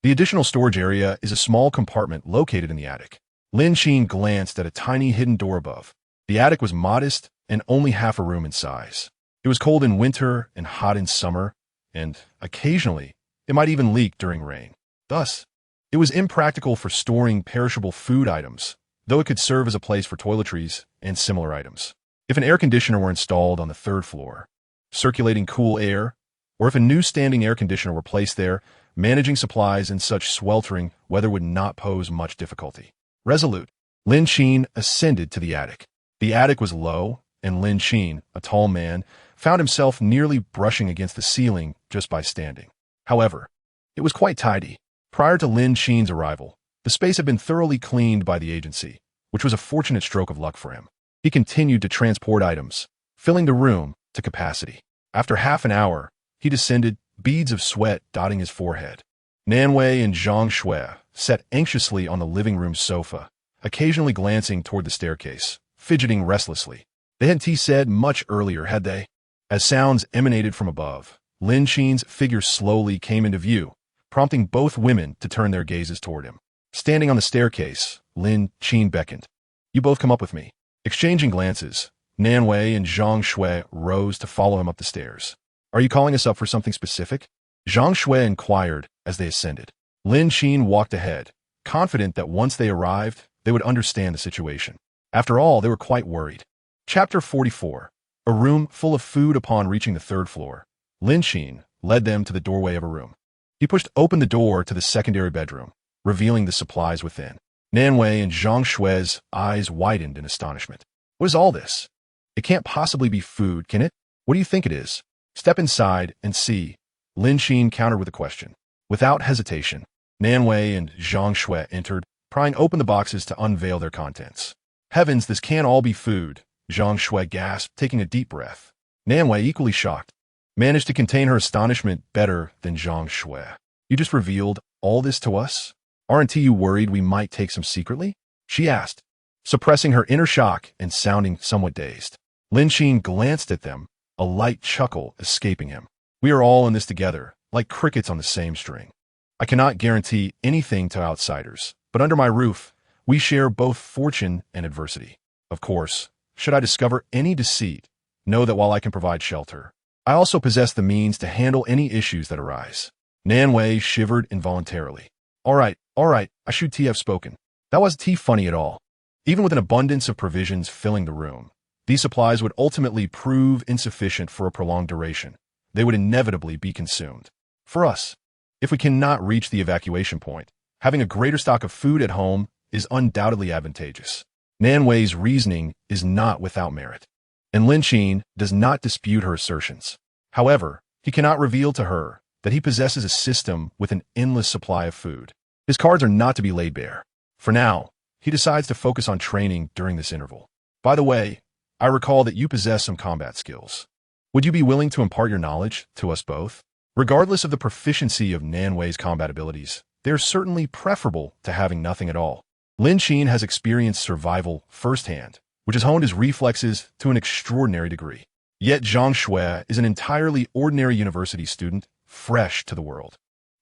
The additional storage area is a small compartment located in the attic. Lin Qin glanced at a tiny hidden door above. The attic was modest and only half a room in size. It was cold in winter and hot in summer, and, occasionally, it might even leak during rain. Thus, it was impractical for storing perishable food items, though it could serve as a place for toiletries and similar items. If an air conditioner were installed on the 3rd floor, circulating cool air, or if a new standing air conditioner were placed there, managing supplies in such sweltering weather would not pose much difficulty. Resolute, Lin Qin ascended to the attic. The attic was low, and Lin Qin, a tall man, found himself nearly brushing against the ceiling just by standing. However, it was quite tidy. Prior to Lin Qin's arrival, the space had been thoroughly cleaned by the agency, which was a fortunate stroke of luck for him. He continued to transport items, filling the room to capacity. After half an hour, he descended, beads of sweat dotting his forehead. Nan Wei and Zhang Shui sat anxiously on the living room sofa, occasionally glancing toward the staircase, fidgeting restlessly. They hadn't said much earlier, had they? As sounds emanated from above, Lin Qin's figure slowly came into view, prompting both women to turn their gazes toward him. Standing on the staircase, Lin Qin beckoned. "You both come up with me." Exchanging glances, Nan Wei and Zhang Shui rose to follow him up the stairs. "Are you calling us up for something specific?" Zhang Shui inquired as they ascended. Lin Qin walked ahead, confident that once they arrived, they would understand the situation. After all, they were quite worried. Chapter 44. A room full of food. Upon reaching the 3rd floor, Lin Qin led them to the doorway of a room. He pushed open the door to the secondary bedroom, revealing the supplies within. Nan Wei and Zhang Shui's eyes widened in astonishment. "What is all this? It can't possibly be food, can it? What do you think it is?" "Step inside and see," Lin Qin countered with a question. Without hesitation, Nan Wei and Zhang Shui entered, prying open the boxes to unveil their contents. "Heavens, this can't all be food," Zhang Shui gasped, taking a deep breath. Nan Wei, equally shocked, managed to contain her astonishment better than Zhang Shui. "You just revealed all this to us? Aren't you worried we might take some secretly?" she asked, suppressing her inner shock and sounding somewhat dazed. Lin Qin glanced at them, a light chuckle escaping him. "We are all in this together, like crickets on the same string. I cannot guarantee anything to outsiders, but under my roof, we share both fortune and adversity. Of course, should I discover any deceit, know that while I can provide shelter, I also possess the means to handle any issues that arise." Nan Wei shivered involuntarily. All right, I should have spoken. That wasn't funny at all. Even with an abundance of provisions filling the room, these supplies would ultimately prove insufficient for a prolonged duration. They would inevitably be consumed. For us, if we cannot reach the evacuation point, having a greater stock of food at home is undoubtedly advantageous. Nan Wei's reasoning is not without merit, and Lin Qin does not dispute her assertions. However, he cannot reveal to her that he possesses a system with an endless supply of food. His cards are not to be laid bare. For now, he decides to focus on training during this interval. "By the way, I recall that you possess some combat skills. Would you be willing to impart your knowledge to us both?" Regardless of the proficiency of Nan Wei's combat abilities, they are certainly preferable to having nothing at all. Lin Qin has experienced survival firsthand, which has honed his reflexes to an extraordinary degree. Yet Zhang Shui is an entirely ordinary university student, fresh to the world.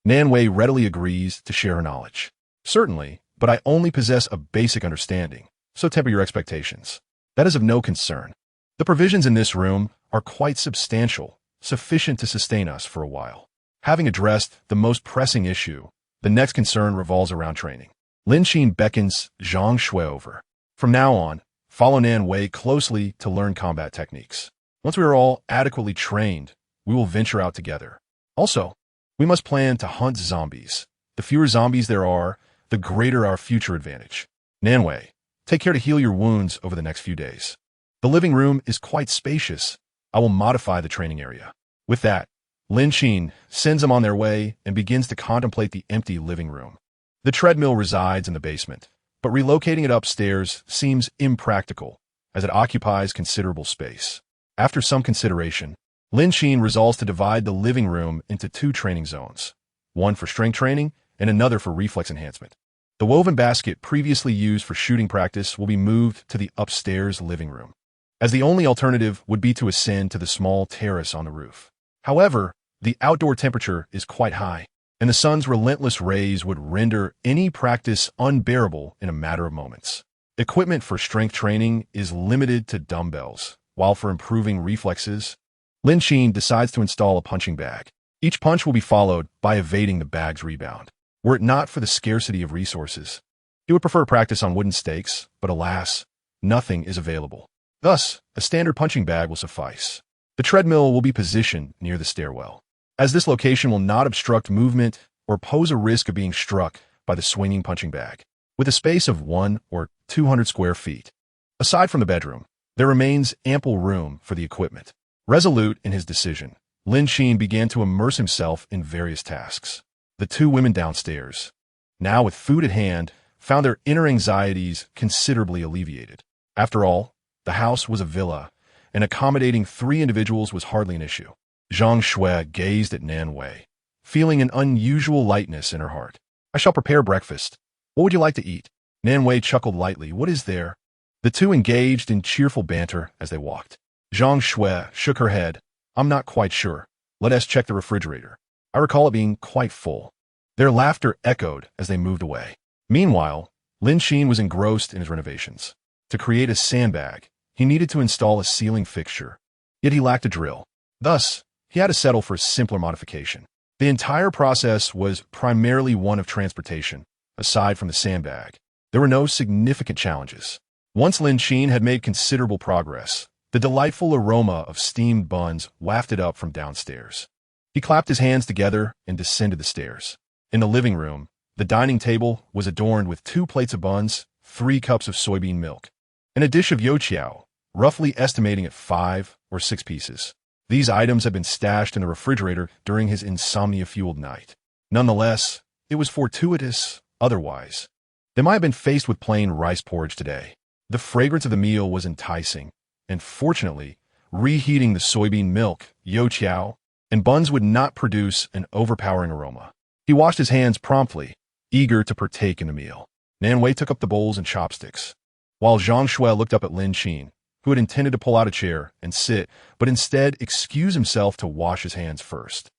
Nan Wei readily agrees to share her knowledge. "Certainly, but I only possess a basic understanding, so temper your expectations. That is of no concern. The provisions in this room are quite substantial, sufficient to sustain us for a while." Having addressed the most pressing issue, the next concern revolves around training. Lin Qin beckons Zhang Shui over. "From now on, follow Nan Wei closely to learn combat techniques. Once we are all adequately trained, we will venture out together. Also, we must plan to hunt zombies. The fewer zombies there are, the greater our future advantage. Nan Wei, take care to heal your wounds over the next few days. The living room is quite spacious. I will modify the training area." With that, Lin Qin sends them on their way and begins to contemplate the empty living room. The treadmill resides in the basement, but relocating it upstairs seems impractical, as it occupies considerable space. After some consideration, Lin Qin resolves to divide the living room into 2 training zones, one for strength training and another for reflex enhancement. The woven basket previously used for shooting practice will be moved to the upstairs living room, as the only alternative would be to ascend to the small terrace on the roof. However, the outdoor temperature is quite high, and the sun's relentless rays would render any practice unbearable in a matter of moments. Equipment for strength training is limited to dumbbells, while for improving reflexes, Lin Qin decides to install a punching bag. Each punch will be followed by evading the bag's rebound. Were it not for the scarcity of resources, he would prefer practice on wooden stakes, but alas, nothing is available. Thus, a standard punching bag will suffice. The treadmill will be positioned near the stairwell, as this location will not obstruct movement or pose a risk of being struck by the swinging punching bag. With a space of 1 or 200 square feet, aside from the bedroom, there remains ample room for the equipment. Resolute in his decision, Lin Qin began to immerse himself in various tasks. The two women downstairs, now with food at hand, found their inner anxieties considerably alleviated. After all, the house was a villa, and accommodating 3 individuals was hardly an issue. Zhang Shui gazed at Nan Wei, feeling an unusual lightness in her heart. "I shall prepare breakfast. What would you like to eat?" Nan Wei chuckled lightly. "What is there?" The two engaged in cheerful banter as they walked. Zhang Shui shook her head. "I'm not quite sure. Let us check the refrigerator. I recall it being quite full." Their laughter echoed as they moved away. Meanwhile, Lin Qin was engrossed in his renovations. To create a sandbag, he needed to install a ceiling fixture, yet he lacked a drill. Thus, he had to settle for a simpler modification. The entire process was primarily one of transportation. Aside from the sandbag, there were no significant challenges. Once Lin Qin had made considerable progress, the delightful aroma of steamed buns wafted up from downstairs. He clapped his hands together and descended the stairs. In the living room, the dining table was adorned with 2 plates of buns, 3 cups of soybean milk, and a dish of youtiao, roughly estimating at 5 or 6 pieces. These items had been stashed in the refrigerator during his insomnia-fueled night. Nonetheless, it was fortuitous otherwise. They might have been faced with plain rice porridge today. The fragrance of the meal was enticing, and fortunately, reheating the soybean milk, youtiao, and buns would not produce an overpowering aroma. He washed his hands promptly, eager to partake in the meal. Nan Wei took up the bowls and chopsticks, while Zhang Shui looked up at Lin Qin, who had intended to pull out a chair and sit, but instead excused himself to wash his hands first.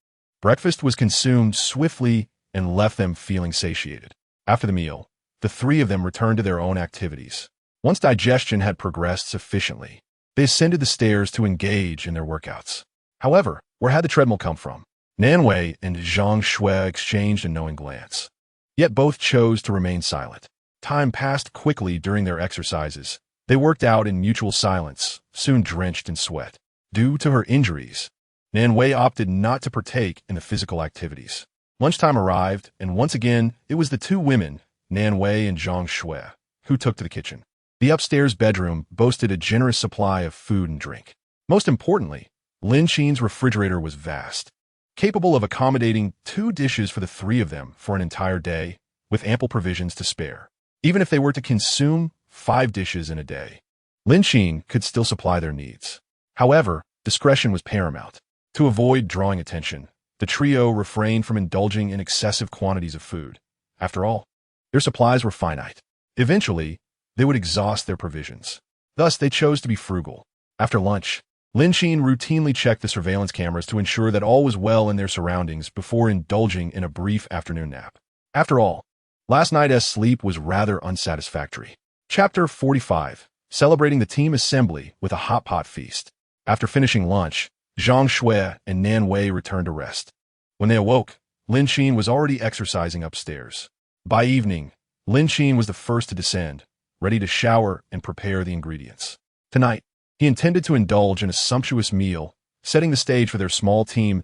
Breakfast was consumed swiftly and left them feeling satiated. After the meal, the 3 of them returned to their own activities. Once digestion had progressed sufficiently, they ascended the stairs to engage in their workouts. However, where had the treadmill come from? Nan Wei and Zhang Shui exchanged a knowing glance. Yet both chose to remain silent. Time passed quickly during their exercises. They worked out in mutual silence, soon drenched in sweat. Due to her injuries, Nan Wei opted not to partake in the physical activities. Lunchtime arrived, and once again, it was the 2 women, Nan Wei and Zhang Shui, who took to the kitchen. The upstairs bedroom boasted a generous supply of food and drink. Most importantly, Lin Qin's refrigerator was vast, capable of accommodating 2 dishes for the 3 of them for an entire day, with ample provisions to spare. Even if they were to consume 5 dishes in a day, Lin Qin could still supply their needs. However, discretion was paramount. To avoid drawing attention, the trio refrained from indulging in excessive quantities of food. After all, their supplies were finite. Eventually, they would exhaust their provisions. Thus, they chose to be frugal. After lunch, Lin Qin routinely checked the surveillance cameras to ensure that all was well in their surroundings before indulging in a brief afternoon nap. After all, last night's sleep was rather unsatisfactory. Chapter 45, Celebrating the Team Assembly with a Hot Pot Feast. After finishing lunch, Zhang Shui and Nan Wei returned to rest. When they awoke, Lin Qin was already exercising upstairs. By evening, Lin Qin was the first to descend, ready to shower and prepare the ingredients. Tonight, he intended to indulge in a sumptuous meal, setting the stage for their small team's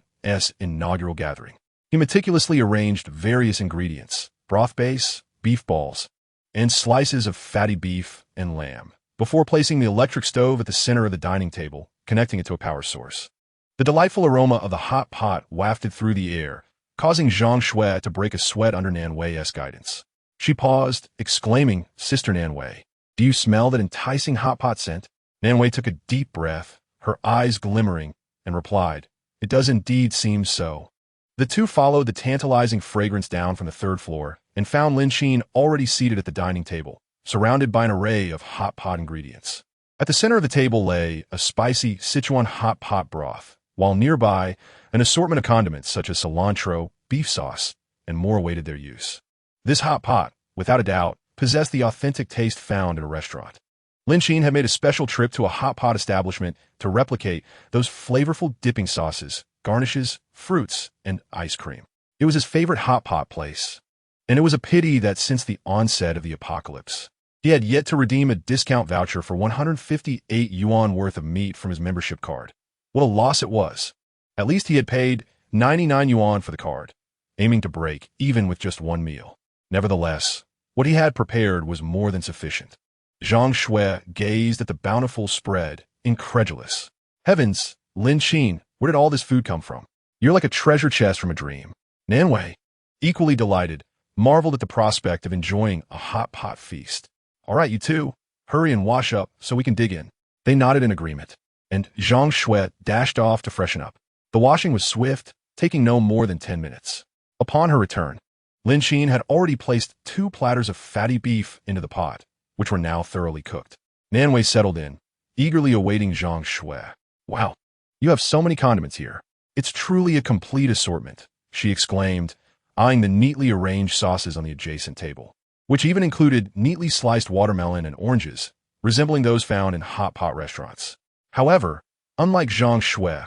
inaugural gathering. He meticulously arranged various ingredients, broth base, beef balls, and slices of fatty beef and lamb, before placing the electric stove at the center of the dining table, connecting it to a power source. The delightful aroma of the hot pot wafted through the air, causing Zhang Shui to break a sweat under Nan Wei's guidance. She paused, exclaiming, "Sister Nan Wei, do you smell that enticing hot pot scent?" Nan Wei took a deep breath, her eyes glimmering, and replied, "It does indeed seem so." The two followed the tantalizing fragrance down from the third floor and found Lin Qin already seated at the dining table, surrounded by an array of hot pot ingredients. At the center of the table lay a spicy Sichuan hot pot broth, while nearby, an assortment of condiments such as cilantro, beef sauce, and more awaited their use. This hot pot, without a doubt, possessed the authentic taste found in a restaurant. Lin Qin had made a special trip to a hot pot establishment to replicate those flavorful dipping sauces, garnishes, fruits, and ice cream. It was his favorite hot pot place, and it was a pity that since the onset of the apocalypse, he had yet to redeem a discount voucher for 158 yuan worth of meat from his membership card. What a loss it was. At least he had paid 99 yuan for the card, aiming to break even with just one meal. Nevertheless, what he had prepared was more than sufficient. Zhang Shui gazed at the bountiful spread, incredulous. Heavens, Lin Qin, where did all this food come from? You're like a treasure chest from a dream. Nanwei, equally delighted, marveled at the prospect of enjoying a hot pot feast. All right, you two, hurry and wash up so we can dig in. They nodded in agreement, and Zhang Shui dashed off to freshen up. The washing was swift, taking no more than 10 minutes. Upon her return, Lin Qin had already placed 2 platters of fatty beef into the pot, which were now thoroughly cooked. Nanwei settled in, eagerly awaiting Zhang Shui. Wow, you have so many condiments here. It's truly a complete assortment, she exclaimed, eyeing the neatly arranged sauces on the adjacent table, which even included neatly sliced watermelon and oranges, resembling those found in hot pot restaurants. However, unlike Zhang Shui,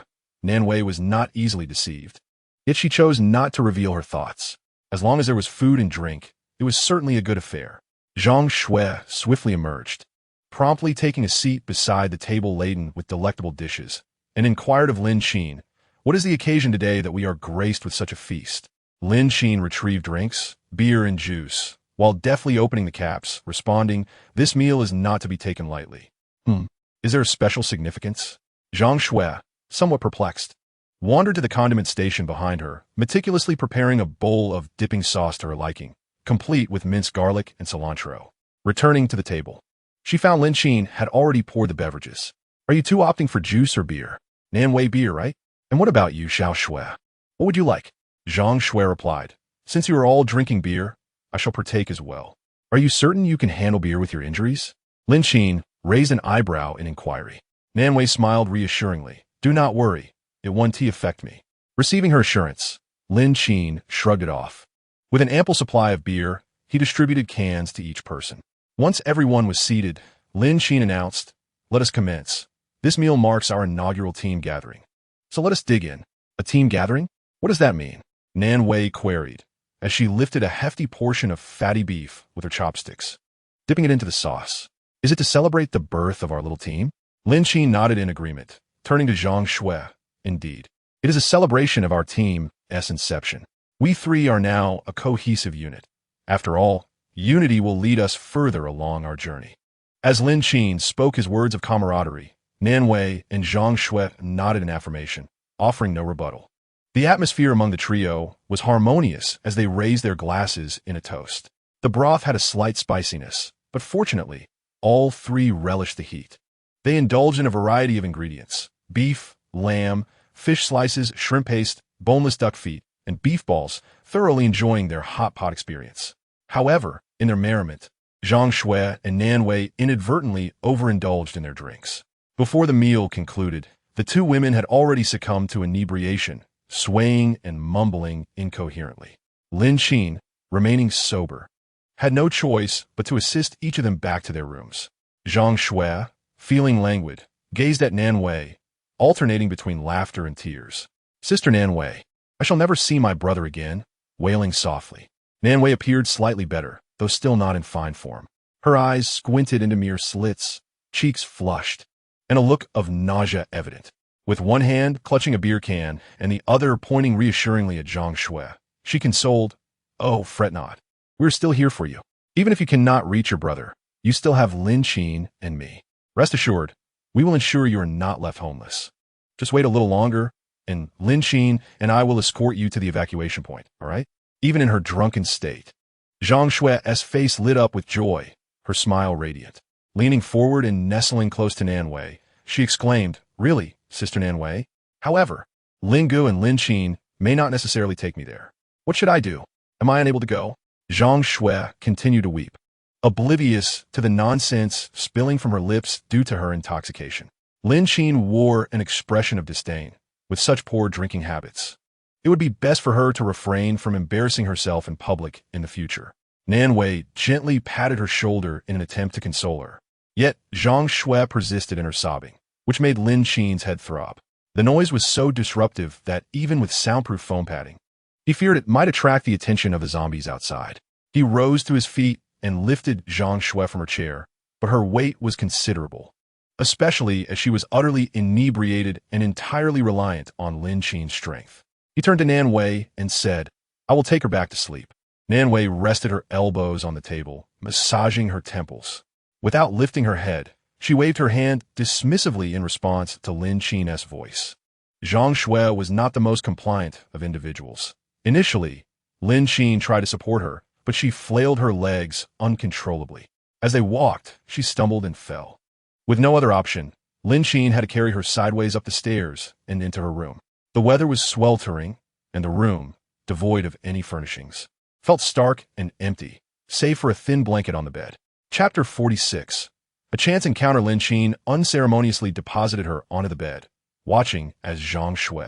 Nanwei was not easily deceived. Yet she chose not to reveal her thoughts. As long as there was food and drink, it was certainly a good affair. Zhang Shui swiftly emerged, promptly taking a seat beside the table laden with delectable dishes, and inquired of Lin Qin, "What is the occasion today that we are graced with such a feast?" Lin Qin retrieved drinks, beer and juice, while deftly opening the caps, responding, "This meal is not to be taken lightly." Is there a special significance? Zhang Shui, somewhat perplexed, wandered to the condiment station behind her, meticulously preparing a bowl of dipping sauce to her liking, complete with minced garlic and cilantro. Returning to the table, she found Lin Qin had already poured the beverages. "Are you two opting for juice or beer?" "Nanwei beer, right? And what about you, Xiao Shui? What would you like?" Zhang Shui replied, "Since you are all drinking beer, I shall partake as well." "Are you certain you can handle beer with your injuries?" Lin Qin raised an eyebrow in inquiry. Nanwei smiled reassuringly. "Do not worry, it won't affect me." Receiving her assurance, Lin Qin shrugged it off. With an ample supply of beer, he distributed cans to each person. Once everyone was seated, Lin Qin announced, "Let us commence. This meal marks our inaugural team gathering. So let us dig in." "A team gathering? What does that mean?" Nanwei queried, as she lifted a hefty portion of fatty beef with her chopsticks, dipping it into the sauce. "Is it to celebrate the birth of our little team?" Lin Qin nodded in agreement, turning to Zhang Shui. "Indeed. It is a celebration of our team's inception. We three are now a cohesive unit. After all, unity will lead us further along our journey." As Lin Qin spoke his words of camaraderie, Nanwei and Zhang Shui nodded in affirmation, offering no rebuttal. The atmosphere among the trio was harmonious as they raised their glasses in a toast. The broth had a slight spiciness, but fortunately, all three relished the heat. They indulged in a variety of ingredients: beef, lamb, fish slices, shrimp paste, boneless duck feet, and beef balls, thoroughly enjoying their hot pot experience. However, in their merriment, Zhang Shui and Nanwei inadvertently overindulged in their drinks. Before the meal concluded, the two women had already succumbed to inebriation, swaying and mumbling incoherently. Lin Qin, remaining sober, had no choice but to assist each of them back to their rooms. Zhang Shui, feeling languid, gazed at Nanwei, alternating between laughter and tears. "Sister Nanwei, I shall never see my brother again," wailing softly. Nanwei appeared slightly better, though still not in fine form. Her eyes squinted into mere slits, cheeks flushed, and a look of nausea evident. With one hand clutching a beer can and the other pointing reassuringly at Zhang Shui, she consoled, "Oh, fret not. We're still here for you. Even if you cannot reach your brother, you still have Lin Qin and me. Rest assured, we will ensure you are not left homeless. Just wait a little longer, and Lin Qin and I will escort you to the evacuation point, all right?" Even in her drunken state, Zhang Shui's face lit up with joy, her smile radiant. Leaning forward and nestling close to Nanwei, she exclaimed, "Really, Sister Nanwei?" However, Ling Gu and Lin Qin may not necessarily take me there. What should I do? Am I unable to go? Zhang Shui continued to weep, oblivious to the nonsense spilling from her lips due to her intoxication. Lin Qin wore an expression of disdain. With such poor drinking habits, it would be best for her to refrain from embarrassing herself in public in the future. Nan Wei gently patted her shoulder in an attempt to console her. Yet Zhang Shui persisted in her sobbing, which made Lin Qin's head throb. The noise was so disruptive that even with soundproof foam padding, he feared it might attract the attention of the zombies outside. He rose to his feet and lifted Zhang Shui from her chair, but her weight was considerable, especially as she was utterly inebriated and entirely reliant on Lin Qin's strength. He turned to Nan Wei and said, "I will take her back to sleep." Nan Wei rested her elbows on the table, massaging her temples. Without lifting her head, she waved her hand dismissively in response to Lin Qin's voice. Zhang Shui was not the most compliant of individuals. Initially, Lin Qin tried to support her, but she flailed her legs uncontrollably. As they walked, she stumbled and fell. With no other option, Lin Qin had to carry her sideways up the stairs and into her room. The weather was sweltering, and the room, devoid of any furnishings, felt stark and empty, save for a thin blanket on the bed. Chapter 46. A chance encounter. Lin Qin unceremoniously deposited her onto the bed, watching as Zhang Shui,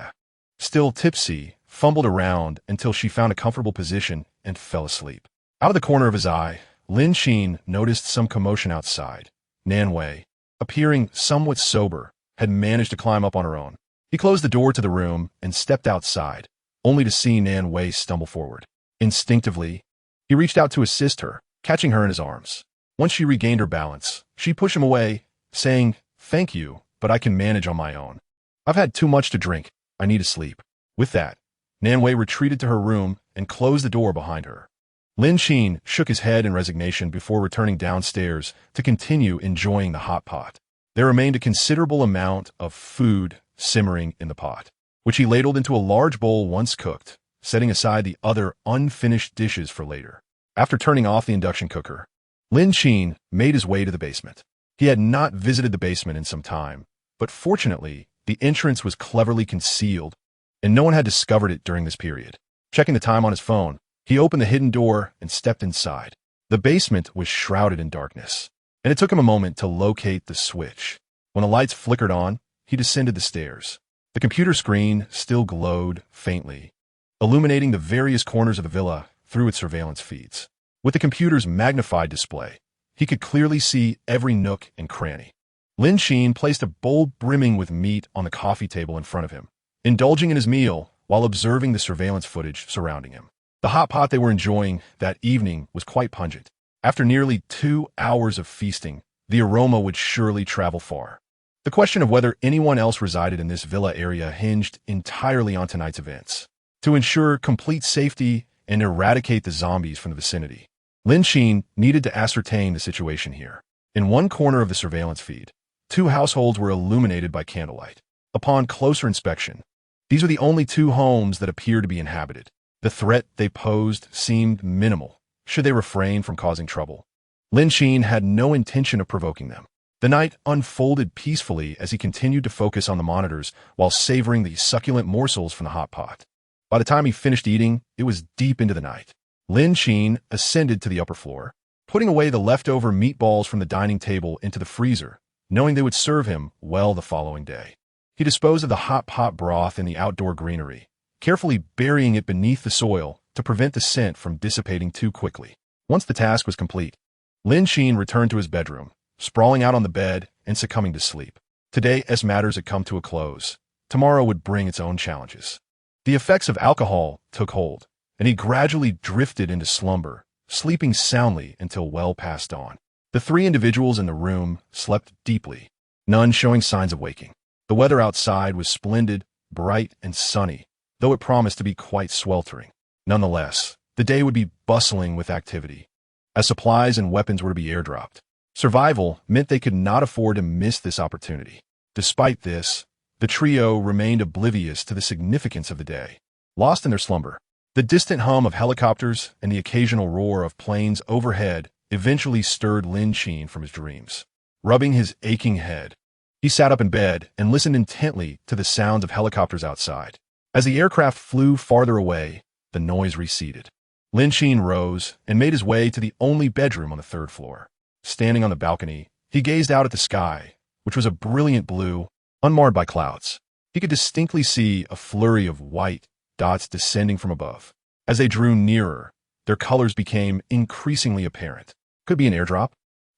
still tipsy, fumbled around until she found a comfortable position and fell asleep. Out of the corner of his eye, Lin Qin noticed some commotion outside. Nan Wei, appearing somewhat sober, had managed to climb up on her own. He closed the door to the room and stepped outside, only to see Nan Wei stumble forward. Instinctively, he reached out to assist her, catching her in his arms. Once she regained her balance, she pushed him away, saying, "Thank you, but I can manage on my own. I've had too much to drink. I need to sleep." With that, Nan Wei retreated to her room and closed the door behind her. Lin Qin shook his head in resignation before returning downstairs to continue enjoying the hot pot. There remained a considerable amount of food simmering in the pot, which he ladled into a large bowl once cooked, setting aside the other unfinished dishes for later. After turning off the induction cooker, Lin Qin made his way to the basement. He had not visited the basement in some time, but fortunately, the entrance was cleverly concealed, and no one had discovered it during this period. Checking the time on his phone, he opened the hidden door and stepped inside. The basement was shrouded in darkness, and it took him a moment to locate the switch. When the lights flickered on, he descended the stairs. The computer screen still glowed faintly, illuminating the various corners of the villa through its surveillance feeds. With the computer's magnified display, he could clearly see every nook and cranny. Lin Qin placed a bowl brimming with meat on the coffee table in front of him, indulging in his meal while observing the surveillance footage surrounding him. The hot pot they were enjoying that evening was quite pungent. After nearly 2 hours of feasting, the aroma would surely travel far. The question of whether anyone else resided in this villa area hinged entirely on tonight's events. To ensure complete safety and eradicate the zombies from the vicinity, Lin Qin needed to ascertain the situation here. In one corner of the surveillance feed, 2 households were illuminated by candlelight. Upon closer inspection, these were the only 2 homes that appeared to be inhabited. The threat they posed seemed minimal, should they refrain from causing trouble. Lin Qin had no intention of provoking them. The night unfolded peacefully as he continued to focus on the monitors while savoring the succulent morsels from the hot pot. By the time he finished eating, it was deep into the night. Lin Qin ascended to the upper floor, putting away the leftover meatballs from the dining table into the freezer, knowing they would serve him well the following day. He disposed of the hot pot broth in the outdoor greenery, carefully burying it beneath the soil to prevent the scent from dissipating too quickly. Once the task was complete, Lin Qin returned to his bedroom, sprawling out on the bed and succumbing to sleep. Today's matters had come to a close. Tomorrow would bring its own challenges. The effects of alcohol took hold, and he gradually drifted into slumber, sleeping soundly until well past dawn. The 3 individuals in the room slept deeply, none showing signs of waking. The weather outside was splendid, bright, and sunny, though it promised to be quite sweltering. Nonetheless, the day would be bustling with activity, as supplies and weapons were to be airdropped. Survival meant they could not afford to miss this opportunity. Despite this, the trio remained oblivious to the significance of the day. Lost in their slumber, the distant hum of helicopters and the occasional roar of planes overhead eventually stirred Lin Qin from his dreams. Rubbing his aching head, he sat up in bed and listened intently to the sounds of helicopters outside. As the aircraft flew farther away, the noise receded. Lin Qin rose and made his way to the only bedroom on the third floor. Standing on the balcony, he gazed out at the sky, which was a brilliant blue, unmarred by clouds. He could distinctly see a flurry of white dots descending from above. As they drew nearer, their colors became increasingly apparent. Could be an airdrop?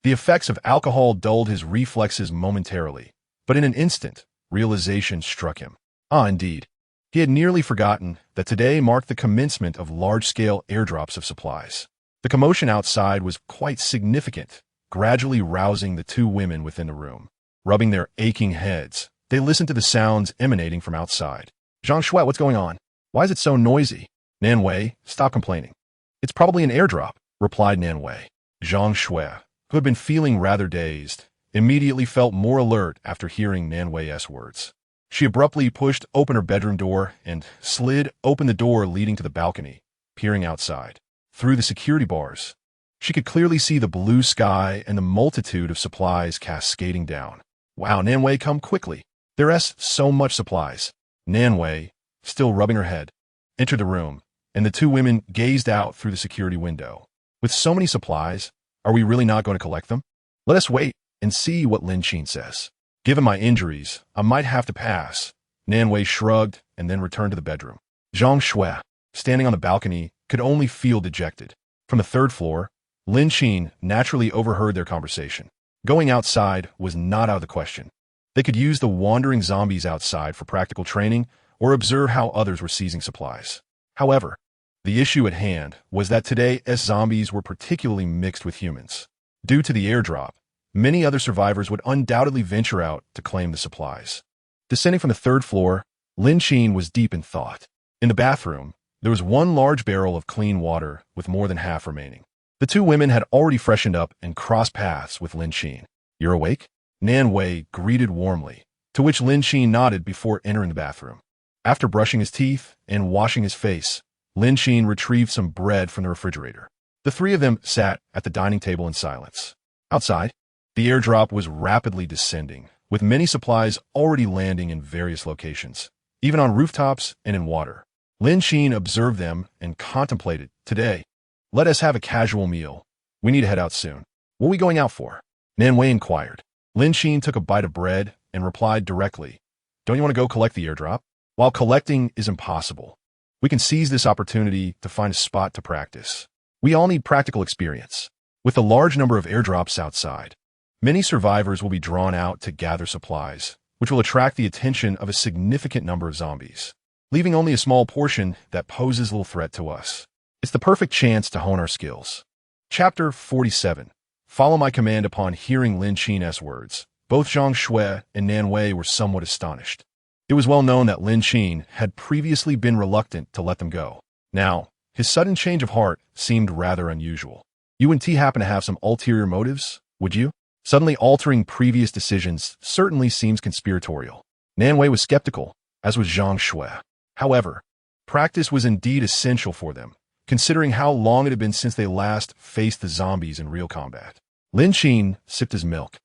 The effects of alcohol dulled his reflexes momentarily, but in an instant, realization struck him. Indeed. He had nearly forgotten that today marked the commencement of large-scale airdrops of supplies. The commotion outside was quite significant, gradually rousing the two women within the room. Rubbing their aching heads, they listened to the sounds emanating from outside. Zhang Shui, what's going on? Why is it so noisy? Nan Wei, stop complaining. It's probably an airdrop, replied Nan Wei. Zhang Shui, who had been feeling rather dazed, immediately felt more alert after hearing Nan Wei's words. She abruptly pushed open her bedroom door and slid open the door leading to the balcony, peering outside. Through the security bars, she could clearly see the blue sky and the multitude of supplies cascading down. Wow, Nan Wei, come quickly. There's so much supplies. Nan Wei, still rubbing her head, entered the room, and the two women gazed out through the security window. With so many supplies, are we really not going to collect them? Let us wait and see what Lin Qin says. Given my injuries, I might have to pass. Nan Wei shrugged and then returned to the bedroom. Zhang Shui, standing on the balcony, could only feel dejected. From the third floor, Lin Qin naturally overheard their conversation. Going outside was not out of the question. They could use the wandering zombies outside for practical training or observe how others were seizing supplies. However, the issue at hand was that today's zombies were particularly mixed with humans. Due to the airdrop, many other survivors would undoubtedly venture out to claim the supplies. Descending from the third floor, Lin Qin was deep in thought. In the bathroom, there was one large barrel of clean water with more than half remaining. The two women had already freshened up and crossed paths with Lin Qin. You're awake? Nan Wei greeted warmly, to which Lin Qin nodded before entering the bathroom. After brushing his teeth and washing his face, Lin Qin retrieved some bread from the refrigerator. The three of them sat at the dining table in silence. Outside, the airdrop was rapidly descending, with many supplies already landing in various locations, even on rooftops and in water. Lin Qin observed them and contemplated, today, let us have a casual meal. We need to head out soon. What are we going out for? Nan Wei inquired. Lin Qin took a bite of bread and replied directly, don't you want to go collect the airdrop? While collecting is impossible, we can seize this opportunity to find a spot to practice. We all need practical experience. With a large number of airdrops outside, many survivors will be drawn out to gather supplies, which will attract the attention of a significant number of zombies, leaving only a small portion that poses little threat to us. It's the perfect chance to hone our skills. Chapter 47. Follow my command. Upon hearing Lin Qin's words, both Zhang Shui and Nan Wei were somewhat astonished. It was well known that Lin Qin had previously been reluctant to let them go. Now, his sudden change of heart seemed rather unusual. You and T happen to have some ulterior motives, would you? Suddenly altering previous decisions certainly seems conspiratorial. Nan Wei was skeptical, as was Zhang Shui. However, practice was indeed essential for them, considering how long it had been since they last faced the zombies in real combat. Lin Qin sipped his milk,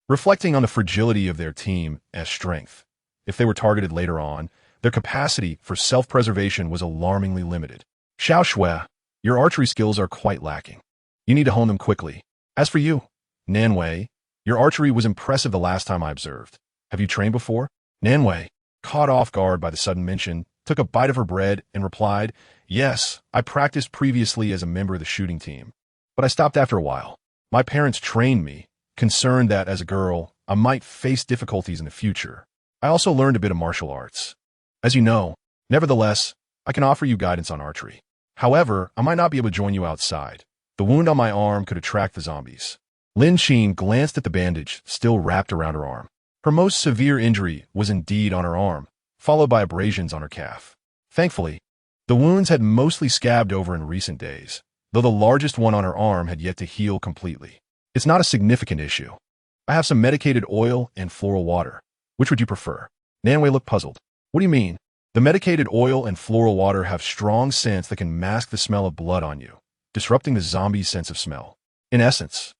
reflecting on the fragility of their team as strength. If they were targeted later on, their capacity for self-preservation was alarmingly limited. Xiao Shui, your archery skills are quite lacking. You need to hone them quickly. As for you, Nan Wei, your archery was impressive the last time I observed. Have you trained before? Nan Wei, caught off guard by the sudden mention, took a bite of her bread and replied, yes, I practiced previously as a member of the shooting team, but I stopped after a while. My parents trained me, concerned that as a girl, I might face difficulties in the future. I also learned a bit of martial arts. As you know, nevertheless, I can offer you guidance on archery. However, I might not be able to join you outside. The wound on my arm could attract the zombies. Lin Qin glanced at the bandage still wrapped around her arm. Her most severe injury was indeed on her arm, followed by abrasions on her calf. Thankfully, the wounds had mostly scabbed over in recent days, though the largest one on her arm had yet to heal completely. It's not a significant issue. I have some medicated oil and floral water. Which would you prefer? Nan Wei looked puzzled. What do you mean? The medicated oil and floral water have strong scents that can mask the smell of blood on you, disrupting the zombie's sense of smell. In essence,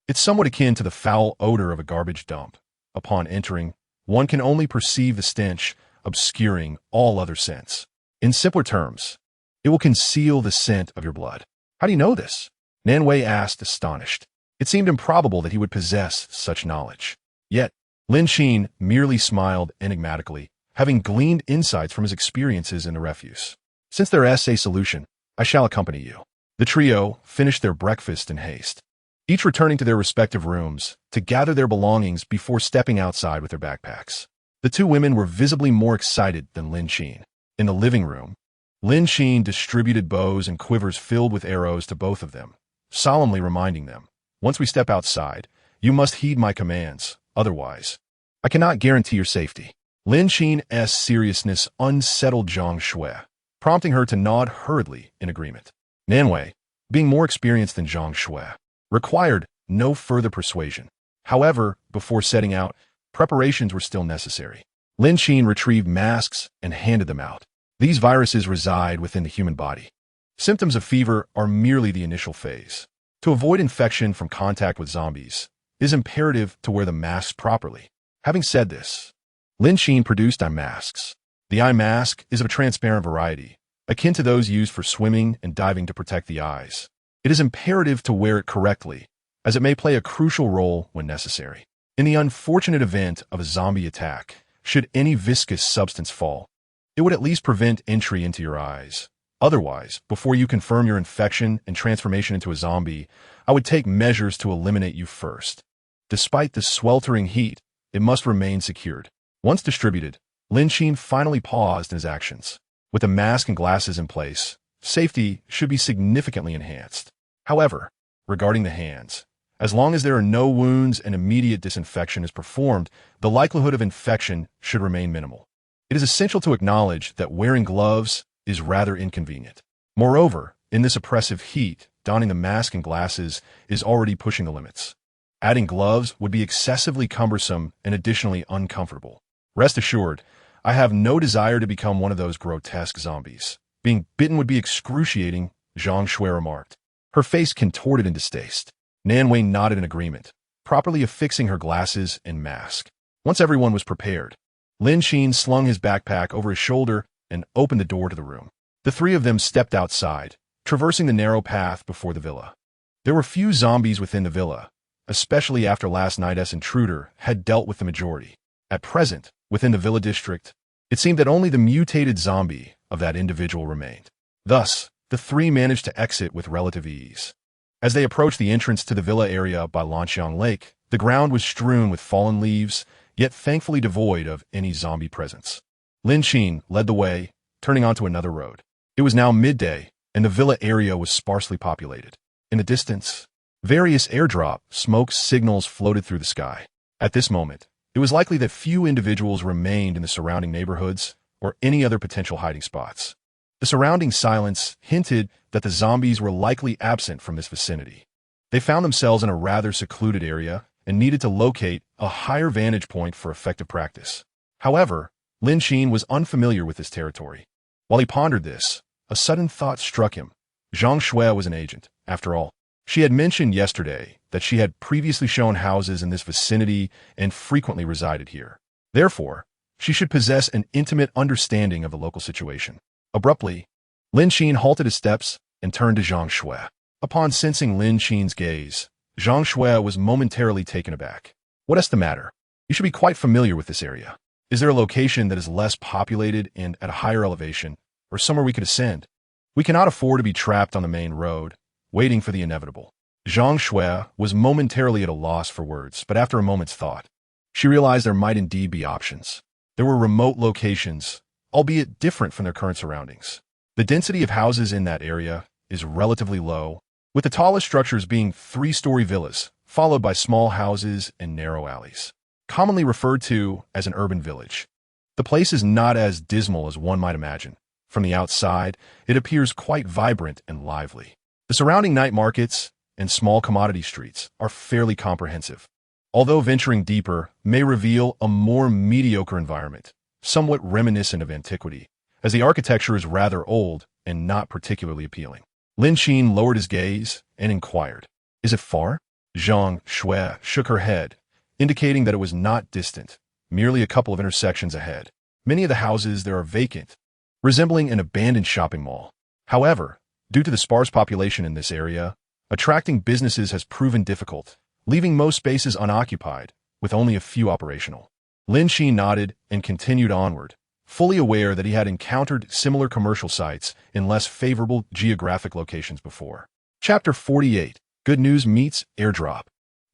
it's somewhat akin to the foul odor of a garbage dump. Upon entering, one can only perceive the stench, obscuring all other scents. In simpler terms, it will conceal the scent of your blood. How do you know this? Nanwei asked, astonished. It seemed improbable that he would possess such knowledge. Yet, Lin Qin merely smiled enigmatically, having gleaned insights from his experiences in the refuse. Since there is a solution, I shall accompany you. The trio finished their breakfast in haste, each returning to their respective rooms to gather their belongings before stepping outside with their backpacks. The two women were visibly more excited than Lin Qin. In the living room, Lin Qin distributed bows and quivers filled with arrows to both of them, solemnly reminding them, once we step outside, you must heed my commands, otherwise, I cannot guarantee your safety. Lin Qin's seriousness unsettled Zhang Shui, prompting her to nod hurriedly in agreement. Nanwei, being more experienced than Zhang Shui, required no further persuasion. However, before setting out, preparations were still necessary. Lin Qin retrieved masks and handed them out. These viruses reside within the human body. Symptoms of fever are merely the initial phase. To avoid infection from contact with zombies, it is imperative to wear the masks properly. Having said this, Lin Qin produced eye masks. The eye mask is of a transparent variety, akin to those used for swimming and diving to protect the eyes. It is imperative to wear it correctly, as it may play a crucial role when necessary. In the unfortunate event of a zombie attack, should any viscous substance fall, it would at least prevent entry into your eyes. Otherwise, before you confirm your infection and transformation into a zombie, I would take measures to eliminate you first. Despite the sweltering heat, it must remain secured. Once distributed, Lin Qin finally paused in his actions. With the mask and glasses in place, safety should be significantly enhanced. However, regarding the hands, as long as there are no wounds and immediate disinfection is performed, the likelihood of infection should remain minimal. It is essential to acknowledge that wearing gloves is rather inconvenient. Moreover, in this oppressive heat, donning the mask and glasses is already pushing the limits. Adding gloves would be excessively cumbersome and additionally uncomfortable. Rest assured, I have no desire to become one of those grotesque zombies. Being bitten would be excruciating, Zhang Shui remarked. Her face contorted in distaste. Nanwei nodded in agreement, properly affixing her glasses and mask. Once everyone was prepared, Lin Qin slung his backpack over his shoulder and opened the door to the room. The three of them stepped outside, traversing the narrow path before the villa. There were few zombies within the villa, especially after last night's intruder had dealt with the majority. At present, within the villa district, it seemed that only the mutated zombie of that individual remained. Thus, the three managed to exit with relative ease. As they approached the entrance to the villa area by Lanqiang Lake, the ground was strewn with fallen leaves, yet thankfully devoid of any zombie presence. Lin Qin led the way, turning onto another road. It was now midday, and the villa area was sparsely populated. In the distance, various airdrop smoke signals floated through the sky. At this moment, it was likely that few individuals remained in the surrounding neighborhoods or any other potential hiding spots. The surrounding silence hinted that the zombies were likely absent from this vicinity. They found themselves in a rather secluded area and needed to locate a higher vantage point for effective practice. However, Lin Qin was unfamiliar with this territory. While he pondered this, a sudden thought struck him. Zhang Shui was an agent, after all. She had mentioned yesterday that she had previously shown houses in this vicinity and frequently resided here. Therefore, she should possess an intimate understanding of the local situation. Abruptly, Lin Qin halted his steps and turned to Zhang Shui. Upon sensing Lin Qin's gaze, Zhang Shui was momentarily taken aback. What is the matter? You should be quite familiar with this area. Is there a location that is less populated and at a higher elevation, or somewhere we could ascend? We cannot afford to be trapped on the main road, waiting for the inevitable. Zhang Shui was momentarily at a loss for words, but after a moment's thought, she realized there might indeed be options. There were remote locations, albeit different from their current surroundings. The density of houses in that area is relatively low, with the tallest structures being three-story villas, followed by small houses and narrow alleys. Commonly referred to as an urban village. The place is not as dismal as one might imagine. From the outside, it appears quite vibrant and lively. The surrounding night markets and small commodity streets are fairly comprehensive, although venturing deeper may reveal a more mediocre environment, somewhat reminiscent of antiquity, as the architecture is rather old and not particularly appealing. Lin Qin lowered his gaze and inquired, "Is it far?" Zhang Shui shook her head, indicating that it was not distant, merely a couple of intersections ahead. Many of the houses there are vacant, resembling an abandoned shopping mall. However, due to the sparse population in this area, attracting businesses has proven difficult, leaving most spaces unoccupied, with only a few operational. Lin Qin nodded and continued onward, fully aware that he had encountered similar commercial sites in less favorable geographic locations before. Chapter 48. Good News Meets Airdrop.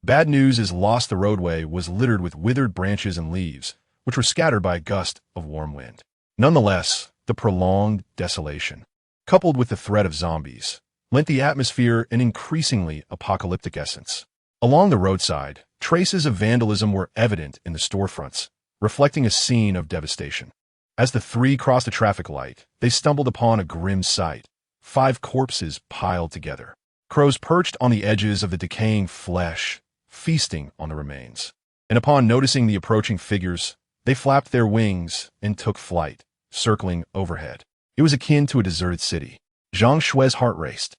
Bad news is the roadway was littered with withered branches and leaves, which were scattered by a gust of warm wind. Nonetheless, the prolonged desolation, coupled with the threat of zombies, lent the atmosphere an increasingly apocalyptic essence. Along the roadside, traces of vandalism were evident in the storefronts, reflecting a scene of devastation. As the three crossed a traffic light, they stumbled upon a grim sight: 5 corpses piled together. Crows perched on the edges of the decaying flesh, feasting on the remains. And upon noticing the approaching figures, they flapped their wings and took flight, circling overhead. It was akin to a deserted city. Zhang Shui's heart raced.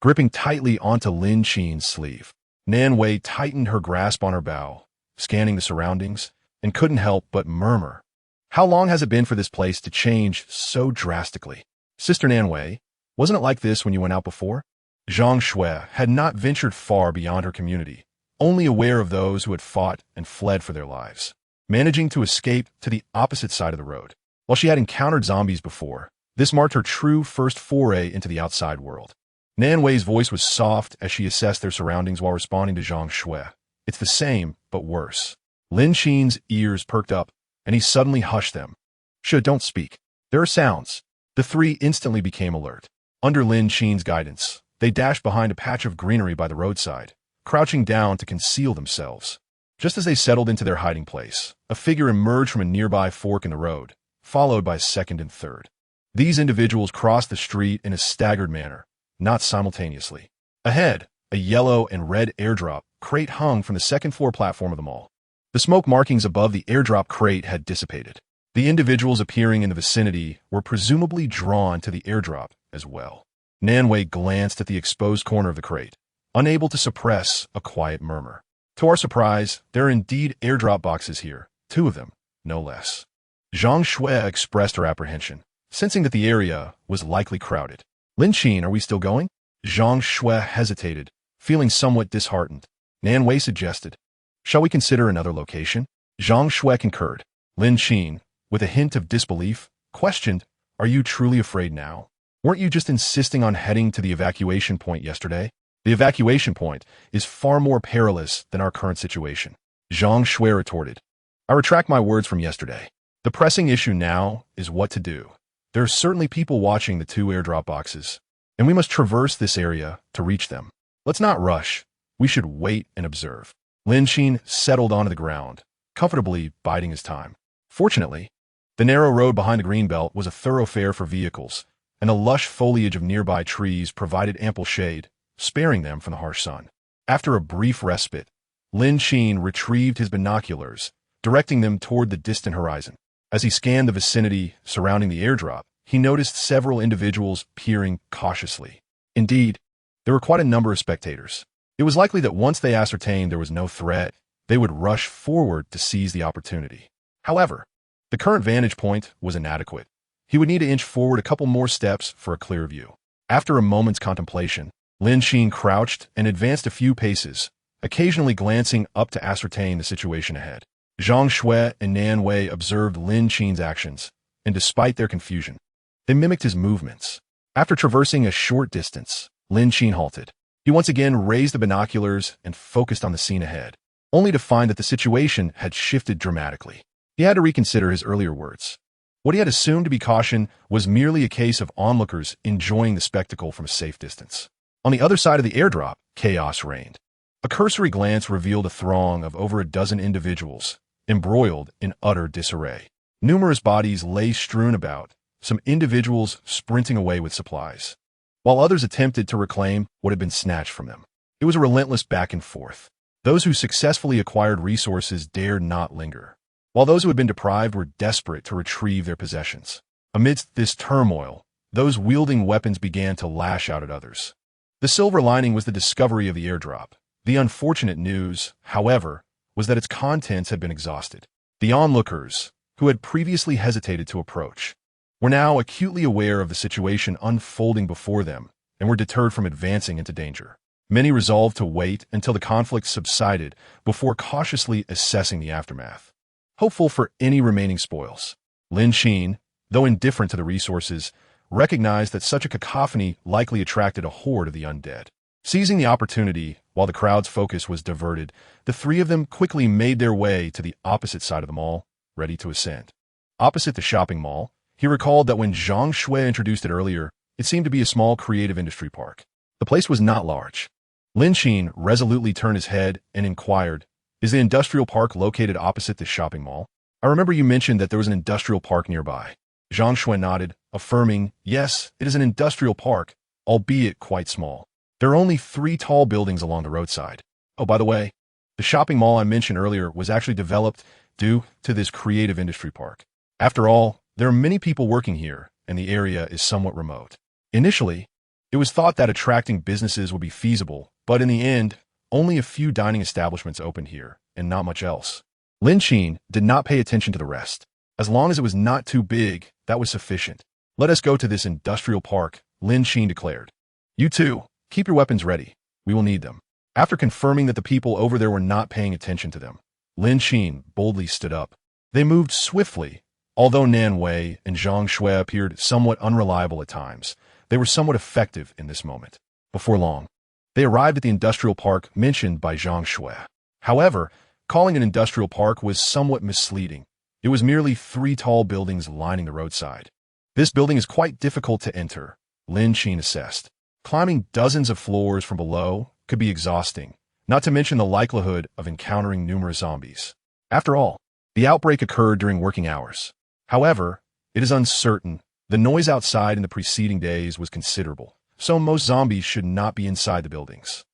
Gripping tightly onto Lin Qin's sleeve, Nan Wei tightened her grasp on her bow, scanning the surroundings, and couldn't help but murmur, "How long has it been for this place to change so drastically? Sister Nan Wei, wasn't it like this when you went out before?" Zhang Shui had not ventured far beyond her community, only aware of those who had fought and fled for their lives, managing to escape to the opposite side of the road. While she had encountered zombies before, this marked her true first foray into the outside world. Nan Wei's voice was soft as she assessed their surroundings while responding to Zhang Shui. "It's the same, but worse." Lin Qin's ears perked up, and he suddenly hushed them. Don't speak. There are sounds." The three instantly became alert. Under Lin Qin's guidance, they dashed behind a patch of greenery by the roadside, crouching down to conceal themselves. Just as they settled into their hiding place, a figure emerged from a nearby fork in the road, followed by a second and third. These individuals crossed the street in a staggered manner, not simultaneously. Ahead, a yellow and red airdrop crate hung from the second-floor platform of the mall. The smoke markings above the airdrop crate had dissipated. The individuals appearing in the vicinity were presumably drawn to the airdrop as well. Nan Wei glanced at the exposed corner of the crate, unable to suppress a quiet murmur. "To our surprise, there are indeed airdrop boxes here, 2 of them, no less." Zhang Shui expressed her apprehension, sensing that the area was likely crowded. "Lin Qin, are we still going?" Zhang Shui hesitated, feeling somewhat disheartened. Nan Wei suggested, "Shall we consider another location?" Zhang Shui concurred. Lin Qin, with a hint of disbelief, questioned, "Are you truly afraid now? Weren't you just insisting on heading to the evacuation point yesterday?" "The evacuation point is far more perilous than our current situation," Zhang Shui retorted. "I retract my words from yesterday. The pressing issue now is what to do. There are certainly people watching the 2 airdrop boxes, and we must traverse this area to reach them. Let's not rush. We should wait and observe." Lin Qin settled onto the ground, comfortably biding his time. Fortunately, the narrow road behind the greenbelt was a thoroughfare for vehicles, and the lush foliage of nearby trees provided ample shade, sparing them from the harsh sun. After a brief respite, Lin Qin retrieved his binoculars, directing them toward the distant horizon. As he scanned the vicinity surrounding the airdrop, he noticed several individuals peering cautiously. Indeed, there were quite a number of spectators. It was likely that once they ascertained there was no threat, they would rush forward to seize the opportunity. However, the current vantage point was inadequate. He would need to inch forward a couple more steps for a clear view. After a moment's contemplation, Lin Qin crouched and advanced a few paces, occasionally glancing up to ascertain the situation ahead. Zhang Shui and Nan Wei observed Lin Qin's actions, and despite their confusion, they mimicked his movements. After traversing a short distance, Lin Qin halted. He once again raised the binoculars and focused on the scene ahead, only to find that the situation had shifted dramatically. He had to reconsider his earlier words. What he had assumed to be caution was merely a case of onlookers enjoying the spectacle from a safe distance. On the other side of the airdrop, chaos reigned. A cursory glance revealed a throng of over a dozen individuals, embroiled in utter disarray. Numerous bodies lay strewn about, some individuals sprinting away with supplies, while others attempted to reclaim what had been snatched from them. It was a relentless back and forth. Those who successfully acquired resources dared not linger, while those who had been deprived were desperate to retrieve their possessions. Amidst this turmoil, those wielding weapons began to lash out at others. The silver lining was the discovery of the airdrop. The unfortunate news, however, was that its contents had been exhausted. The onlookers, who had previously hesitated to approach, were now acutely aware of the situation unfolding before them and were deterred from advancing into danger. Many resolved to wait until the conflict subsided before cautiously assessing the aftermath, hopeful for any remaining spoils. Lin Qin, though indifferent to the resources, recognized that such a cacophony likely attracted a horde of the undead. Seizing the opportunity, while the crowd's focus was diverted, the three of them quickly made their way to the opposite side of the mall, ready to ascend. Opposite the shopping mall, he recalled that when Zhang Shui introduced it earlier, it seemed to be a small creative industry park. The place was not large. Lin Qin resolutely turned his head and inquired, "Is the industrial park located opposite the shopping mall? I remember you mentioned that there was an industrial park nearby." Zhang Shui nodded, affirming, "Yes, it is an industrial park, albeit quite small. There are only 3 tall buildings along the roadside. Oh, by the way, the shopping mall I mentioned earlier was actually developed due to this creative industry park. After all, there are many people working here, and the area is somewhat remote. Initially, it was thought that attracting businesses would be feasible, but in the end, only a few dining establishments opened here, and not much else." Lin Qin did not pay attention to the rest. As long as it was not too big, that was sufficient. "Let us go to this industrial park," Lin Qin declared. "You two, keep your weapons ready. We will need them." After confirming that the people over there were not paying attention to them, Lin Qin boldly stood up. They moved swiftly. Although Nan Wei and Zhang Shui appeared somewhat unreliable at times, they were somewhat effective in this moment. Before long, they arrived at the industrial park mentioned by Zhang Shui. However, calling it an industrial park was somewhat misleading. It was merely 3 tall buildings lining the roadside. "This building is quite difficult to enter," Lin Qin assessed. "Climbing dozens of floors from below could be exhausting, not to mention the likelihood of encountering numerous zombies. After all, the outbreak occurred during working hours. However, it is uncertain. The noise outside in the preceding days was considerable, so most zombies should not be inside the buildings."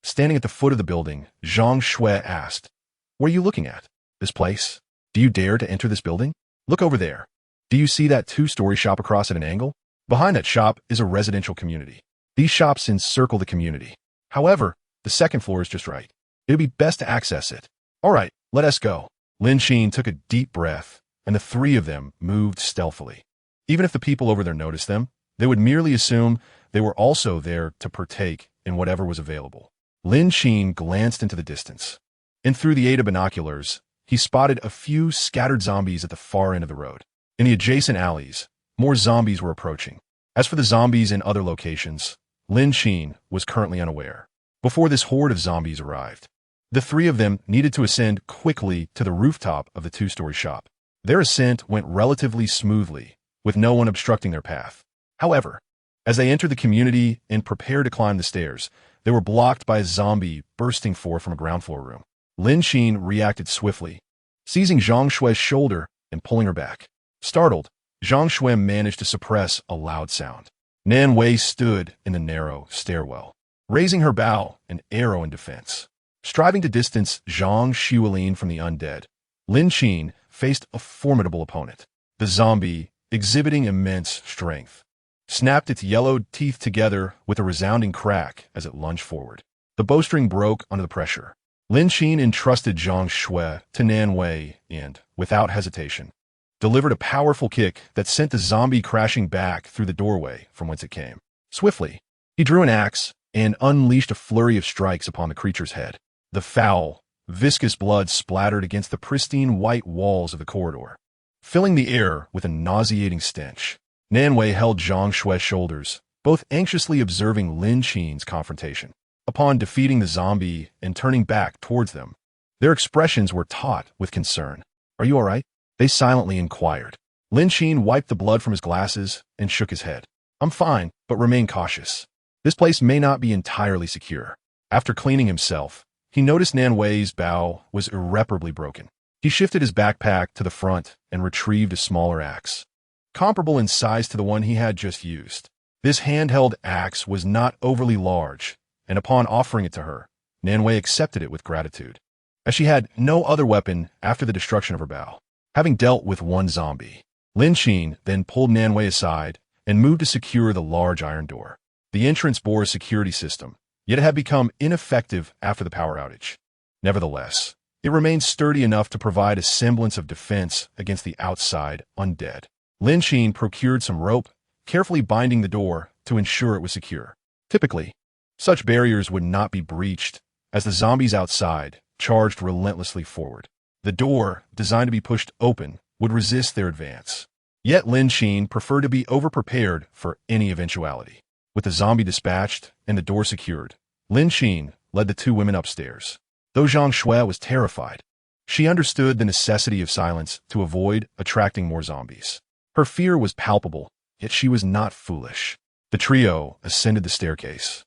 Standing at the foot of the building, Zhang Shui asked, "What are you looking at? This place? Do you dare to enter this building? Look over there. Do you see that 2-story shop across at an angle? Behind that shop is a residential community. These shops encircle the community. However, the second floor is just right. It would be best to access it. All right, let us go." Lin Qin took a deep breath, and the 3 of them moved stealthily. Even if the people over there noticed them, they would merely assume they were also there to partake in whatever was available. Lin Qin glanced into the distance, and through the aid of binoculars, he spotted a few scattered zombies at the far end of the road. In the adjacent alleys, more zombies were approaching. As for the zombies in other locations, Lin Qin was currently unaware. Before this horde of zombies arrived, the 3 of them needed to ascend quickly to the rooftop of the 2-story shop. Their ascent went relatively smoothly, with no one obstructing their path. However, as they entered the community and prepared to climb the stairs, they were blocked by a zombie bursting forth from a ground floor room. Lin Qin reacted swiftly, seizing Zhang Shui's shoulder and pulling her back. Startled, Zhang Shui managed to suppress a loud sound. Nan Wei stood in the narrow stairwell, raising her bow and arrow in defense. Striving to distance Zhang Xuelin from the undead, Lin Qin faced a formidable opponent. The zombie, exhibiting immense strength, snapped its yellowed teeth together with a resounding crack as it lunged forward. The bowstring broke under the pressure. Lin Qin entrusted Zhang Shui to Nan Wei and, without hesitation, delivered a powerful kick that sent the zombie crashing back through the doorway from whence it came. Swiftly, he drew an axe and unleashed a flurry of strikes upon the creature's head. The foul, viscous blood splattered against the pristine white walls of the corridor, filling the air with a nauseating stench. Nan Wei held Zhang Shui's shoulders, both anxiously observing Lin Qin's confrontation. Upon defeating the zombie and turning back towards them, their expressions were taut with concern. "Are you all right?" they silently inquired. Lin Qin wiped the blood from his glasses and shook his head. "I'm fine, but remain cautious. This place may not be entirely secure." After cleaning himself, he noticed Nan Wei's bow was irreparably broken. He shifted his backpack to the front and retrieved a smaller axe, comparable in size to the one he had just used. This handheld axe was not overly large, and upon offering it to her, Nan Wei accepted it with gratitude, as she had no other weapon after the destruction of her bow. Having dealt with one zombie, Lin Qin then pulled Nan Wei aside and moved to secure the large iron door. The entrance bore a security system, yet it had become ineffective after the power outage. Nevertheless, it remained sturdy enough to provide a semblance of defense against the outside undead. Lin Qin procured some rope, carefully binding the door to ensure it was secure. Typically, such barriers would not be breached, as the zombies outside charged relentlessly forward. The door, designed to be pushed open, would resist their advance. Yet Lin Qin preferred to be overprepared for any eventuality. With the zombie dispatched and the door secured, Lin Qin led the two women upstairs. Though Zhang Shui was terrified, she understood the necessity of silence to avoid attracting more zombies. Her fear was palpable, yet she was not foolish. The trio ascended the staircase,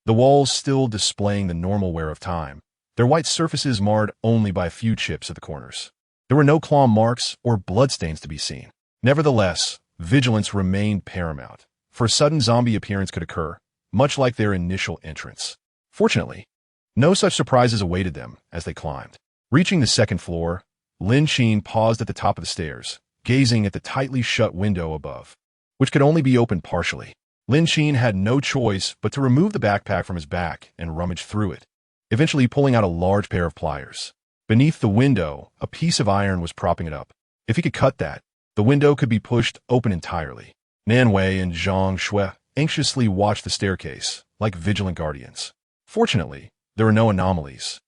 the walls still displaying the normal wear of time, their white surfaces marred only by a few chips at the corners. There were no claw marks or bloodstains to be seen. Nevertheless, vigilance remained paramount, for a sudden zombie appearance could occur, much like their initial entrance. Fortunately, no such surprises awaited them as they climbed. Reaching the second floor, Lin Qin paused at the top of the stairs, gazing at the tightly shut window above, which could only be opened partially. Lin Qin had no choice but to remove the backpack from his back and rummage through it, eventually pulling out a large pair of pliers. Beneath the window, a piece of iron was propping it up. If he could cut that, the window could be pushed open entirely. Nanwei and Zhang Shui anxiously watched the staircase, like vigilant guardians. Fortunately, there were no anomalies,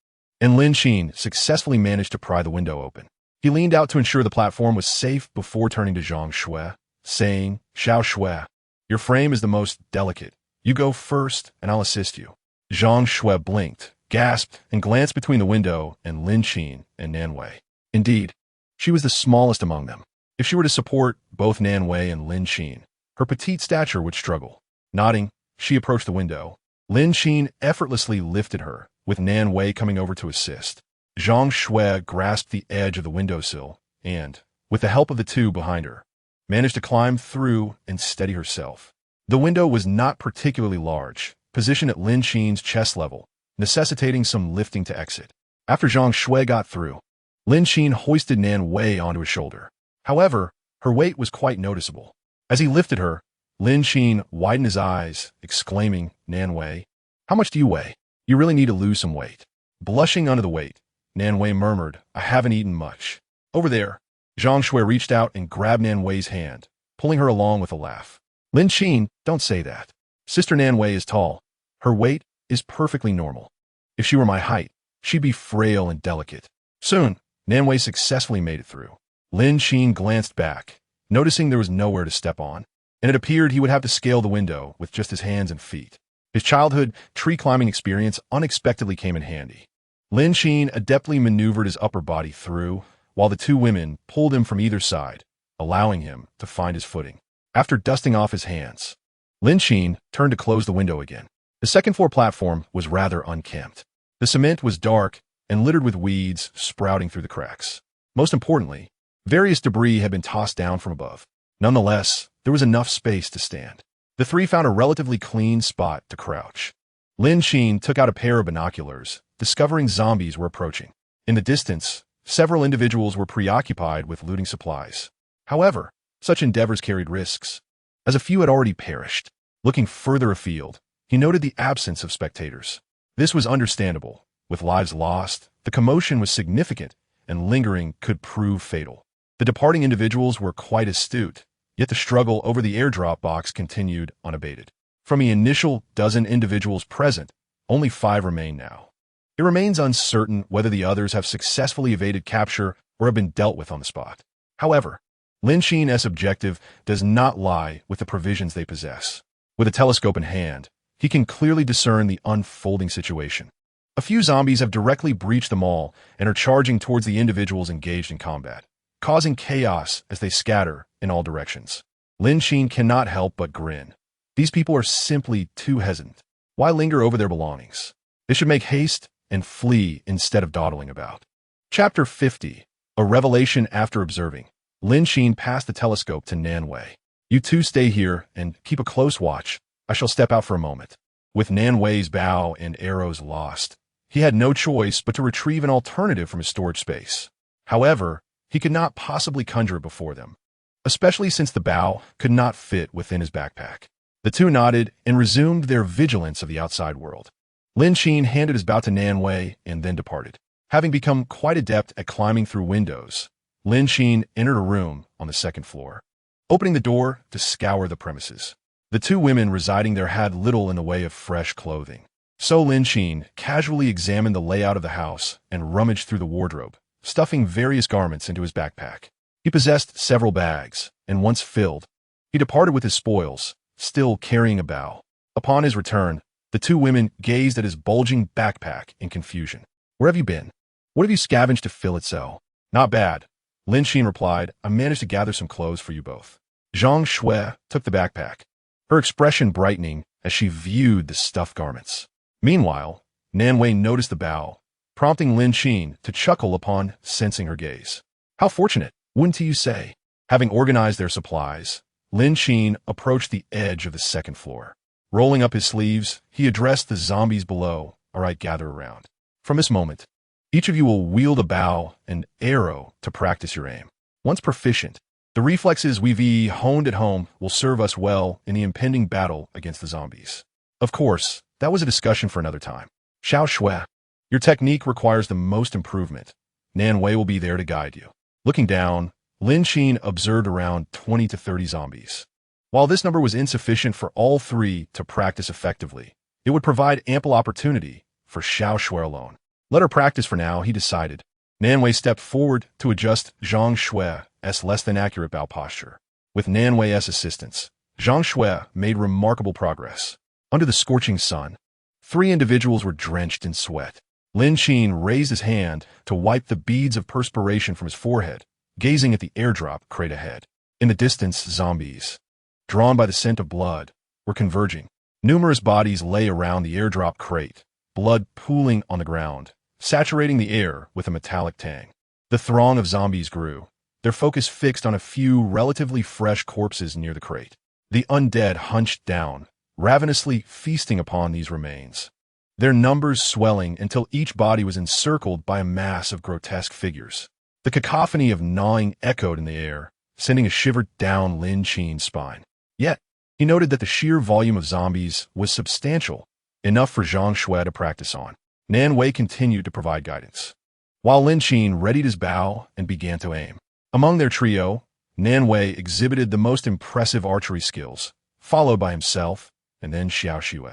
and Lin Qin successfully managed to pry the window open. He leaned out to ensure the platform was safe before turning to Zhang Shui, saying, "Xiao Shui, your frame is the most delicate. You go first, and I'll assist you." Zhang Shui blinked, gasped, and glanced between the window and Lin Qin and Nanwei. Indeed, she was the smallest among them. If she were to support both Nanwei and Lin Qin, her petite stature would struggle. Nodding, she approached the window. Lin Qin effortlessly lifted her, with Nanwei coming over to assist. Zhang Shui grasped the edge of the windowsill and, with the help of the two behind her, managed to climb through and steady herself. The window was not particularly large, positioned at Lin Qin's chest level, necessitating some lifting to exit. After Zhang Shui got through, Lin Qin hoisted Nanwei onto his shoulder. However, her weight was quite noticeable. As he lifted her, Lin Qin widened his eyes, exclaiming, "Nanwei, how much do you weigh? You really need to lose some weight." Blushing under the weight, Nanwei murmured, "I haven't eaten much." Over there, Zhang Shui reached out and grabbed Nanwei's hand, pulling her along with a laugh. "Lin Qin, don't say that. Sister Nanwei is tall. Her weight is perfectly normal. If she were my height, she'd be frail and delicate." Soon, Nanwei successfully made it through. Lin Qin glanced back, noticing there was nowhere to step on, and it appeared he would have to scale the window with just his hands and feet. His childhood tree-climbing experience unexpectedly came in handy. Lin Qin adeptly maneuvered his upper body through, while the two women pulled him from either side, allowing him to find his footing. After dusting off his hands, Lin Qin turned to close the window again. The second-floor platform was rather unkempt. The cement was dark and littered with weeds sprouting through the cracks. Most importantly, various debris had been tossed down from above. Nonetheless, there was enough space to stand. The three found a relatively clean spot to crouch. Lin Qin took out a pair of binoculars, discovering zombies were approaching. In the distance, several individuals were preoccupied with looting supplies. However, such endeavors carried risks, as a few had already perished. Looking further afield, he noted the absence of spectators. This was understandable. With lives lost, the commotion was significant, and lingering could prove fatal. The departing individuals were quite astute, yet the struggle over the airdrop box continued unabated. From the initial dozen individuals present, only 5 remain now. It remains uncertain whether the others have successfully evaded capture or have been dealt with on the spot. However, Lin Qin's objective does not lie with the provisions they possess. With a telescope in hand, he can clearly discern the unfolding situation. A few zombies have directly breached the mall and are charging towards the individuals engaged in combat, causing chaos as they scatter in all directions. Lin Qin cannot help but grin. These people are simply too hesitant. Why linger over their belongings? They should make haste and flee instead of dawdling about. Chapter 50. A Revelation After Observing. Lin Qin passed the telescope to Nanwei. "You two stay here and keep a close watch. I shall step out for a moment." With Nanwei's bow and arrows lost, he had no choice but to retrieve an alternative from his storage space. However, he could not possibly conjure it before them, especially since the bow could not fit within his backpack. The two nodded and resumed their vigilance of the outside world. Lin Qin handed his bow to Nanwei and then departed. Having become quite adept at climbing through windows, Lin Qin entered a room on the second floor. opening the door to scour the premises. The two women residing there had little in the way of fresh clothing. So Lin Qin casually examined the layout of the house and rummaged through the wardrobe, stuffing various garments into his backpack. He possessed several bags, and once filled, he departed with his spoils, still carrying a bow. Upon his return, the two women gazed at his bulging backpack in confusion. "Where have you been? What have you scavenged to fill it so?" "Not bad," Lin Qin replied. "I managed to gather some clothes for you both." Zhang Shui took the backpack, her expression brightening as she viewed the stuffed garments. Meanwhile, Nan Wei noticed the bow, prompting Lin Qin to chuckle upon sensing her gaze. "How fortunate, wouldn't you say?" Having organized their supplies, Lin Qin approached the edge of the second floor. Rolling up his sleeves, he addressed the zombies below. "All right, gather around. From this moment, each of you will wield a bow and arrow to practice your aim. Once proficient, the reflexes we've honed at home will serve us well in the impending battle against the zombies." Of course, that was a discussion for another time. "Xiao Shui, your technique requires the most improvement. Nan Wei will be there to guide you." Looking down, Lin Qin observed around 20 to 30 zombies. While this number was insufficient for all three to practice effectively, it would provide ample opportunity for Xiao Shui alone. "Let her practice for now," he decided. Nan Wei stepped forward to adjust Zhang Shui's less than accurate bow posture. With Nan Wei's assistance, Zhang Shui made remarkable progress. Under the scorching sun, three individuals were drenched in sweat. Lin Qin raised his hand to wipe the beads of perspiration from his forehead, gazing at the airdrop crate ahead. In the distance, zombies, drawn by the scent of blood, were converging. Numerous bodies lay around the airdrop crate, blood pooling on the ground, saturating the air with a metallic tang. The throng of zombies grew, their focus fixed on a few relatively fresh corpses near the crate. The undead hunched down, ravenously feasting upon these remains, their numbers swelling until each body was encircled by a mass of grotesque figures. The cacophony of gnawing echoed in the air, sending a shiver down Lin Qin's spine. Yet, he noted that the sheer volume of zombies was substantial, enough for Zhang Shui to practice on. Nan Wei continued to provide guidance, while Lin Qin readied his bow and began to aim. Among their trio, Nan Wei exhibited the most impressive archery skills, followed by himself and then Xiao Shui.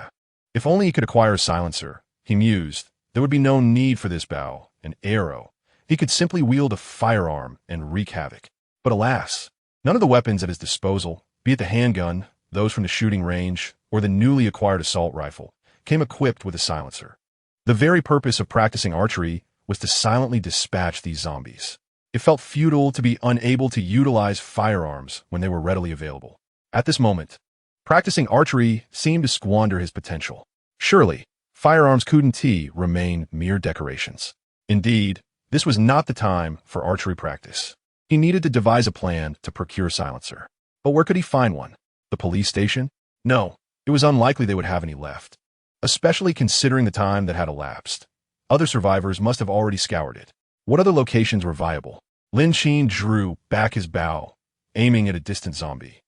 If only he could acquire a silencer, he mused, there would be no need for this bow and arrow. He could simply wield a firearm and wreak havoc. But alas, none of the weapons at his disposal, be it the handgun, those from the shooting range, or the newly acquired assault rifle, came equipped with a silencer. The very purpose of practicing archery was to silently dispatch these zombies. It felt futile to be unable to utilize firearms when they were readily available. At this moment, practicing archery seemed to squander his potential. Surely, firearms couldn't remain mere decorations. Indeed, this was not the time for archery practice. He needed to devise a plan to procure a silencer. But where could he find one? The police station? No, it was unlikely they would have any left, especially considering the time that had elapsed. Other survivors must have already scoured it. What other locations were viable? Lin Qin drew back his bow, aiming at a distant zombie.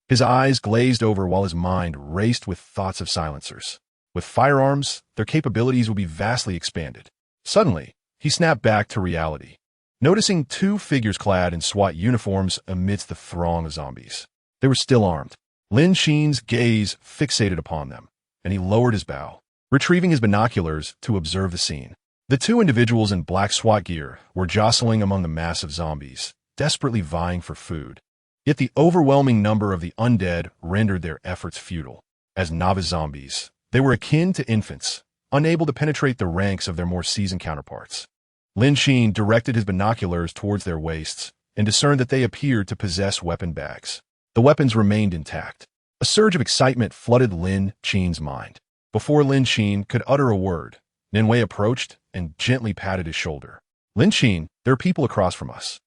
His eyes glazed over while his mind raced with thoughts of silencers. With firearms, their capabilities would be vastly expanded. Suddenly, he snapped back to reality, noticing two figures clad in SWAT uniforms amidst the throng of zombies. They were still armed. Lin Qin's gaze fixated upon them, and he lowered his bow, retrieving his binoculars to observe the scene. The two individuals in black SWAT gear were jostling among the mass of zombies, desperately vying for food. Yet the overwhelming number of the undead rendered their efforts futile. As novice zombies, they were akin to infants, unable to penetrate the ranks of their more seasoned counterparts. Lin Qin directed his binoculars towards their waists and discerned that they appeared to possess weapon bags. The weapons remained intact. A surge of excitement flooded Lin Qin's mind. Before Lin Qin could utter a word, Nan Wei approached and gently patted his shoulder. "Lin Qin, there are people across from us."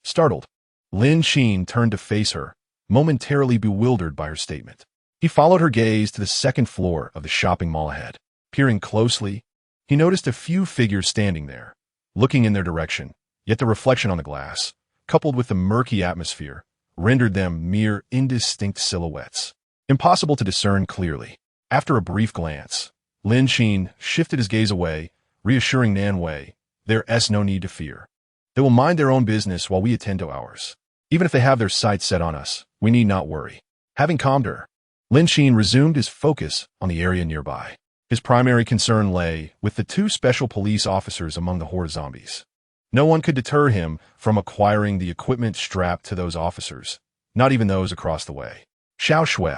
Startled, Lin Qin turned to face her, momentarily bewildered by her statement. He followed her gaze to the second floor of the shopping mall ahead. Peering closely, he noticed a few figures standing there, looking in their direction, yet the reflection on the glass, coupled with the murky atmosphere, rendered them mere indistinct silhouettes, impossible to discern clearly. After a brief glance, Lin Qin shifted his gaze away, reassuring Nan Wei, "There's no need to fear. They will mind their own business while we attend to ours." Even if they have their sights set on us, we need not worry. Having calmed her, Lin Qin resumed his focus on the area nearby. His primary concern lay with the two special police officers among the horde of zombies. No one could deter him from acquiring the equipment strapped to those officers, not even those across the way. Xiao Shui,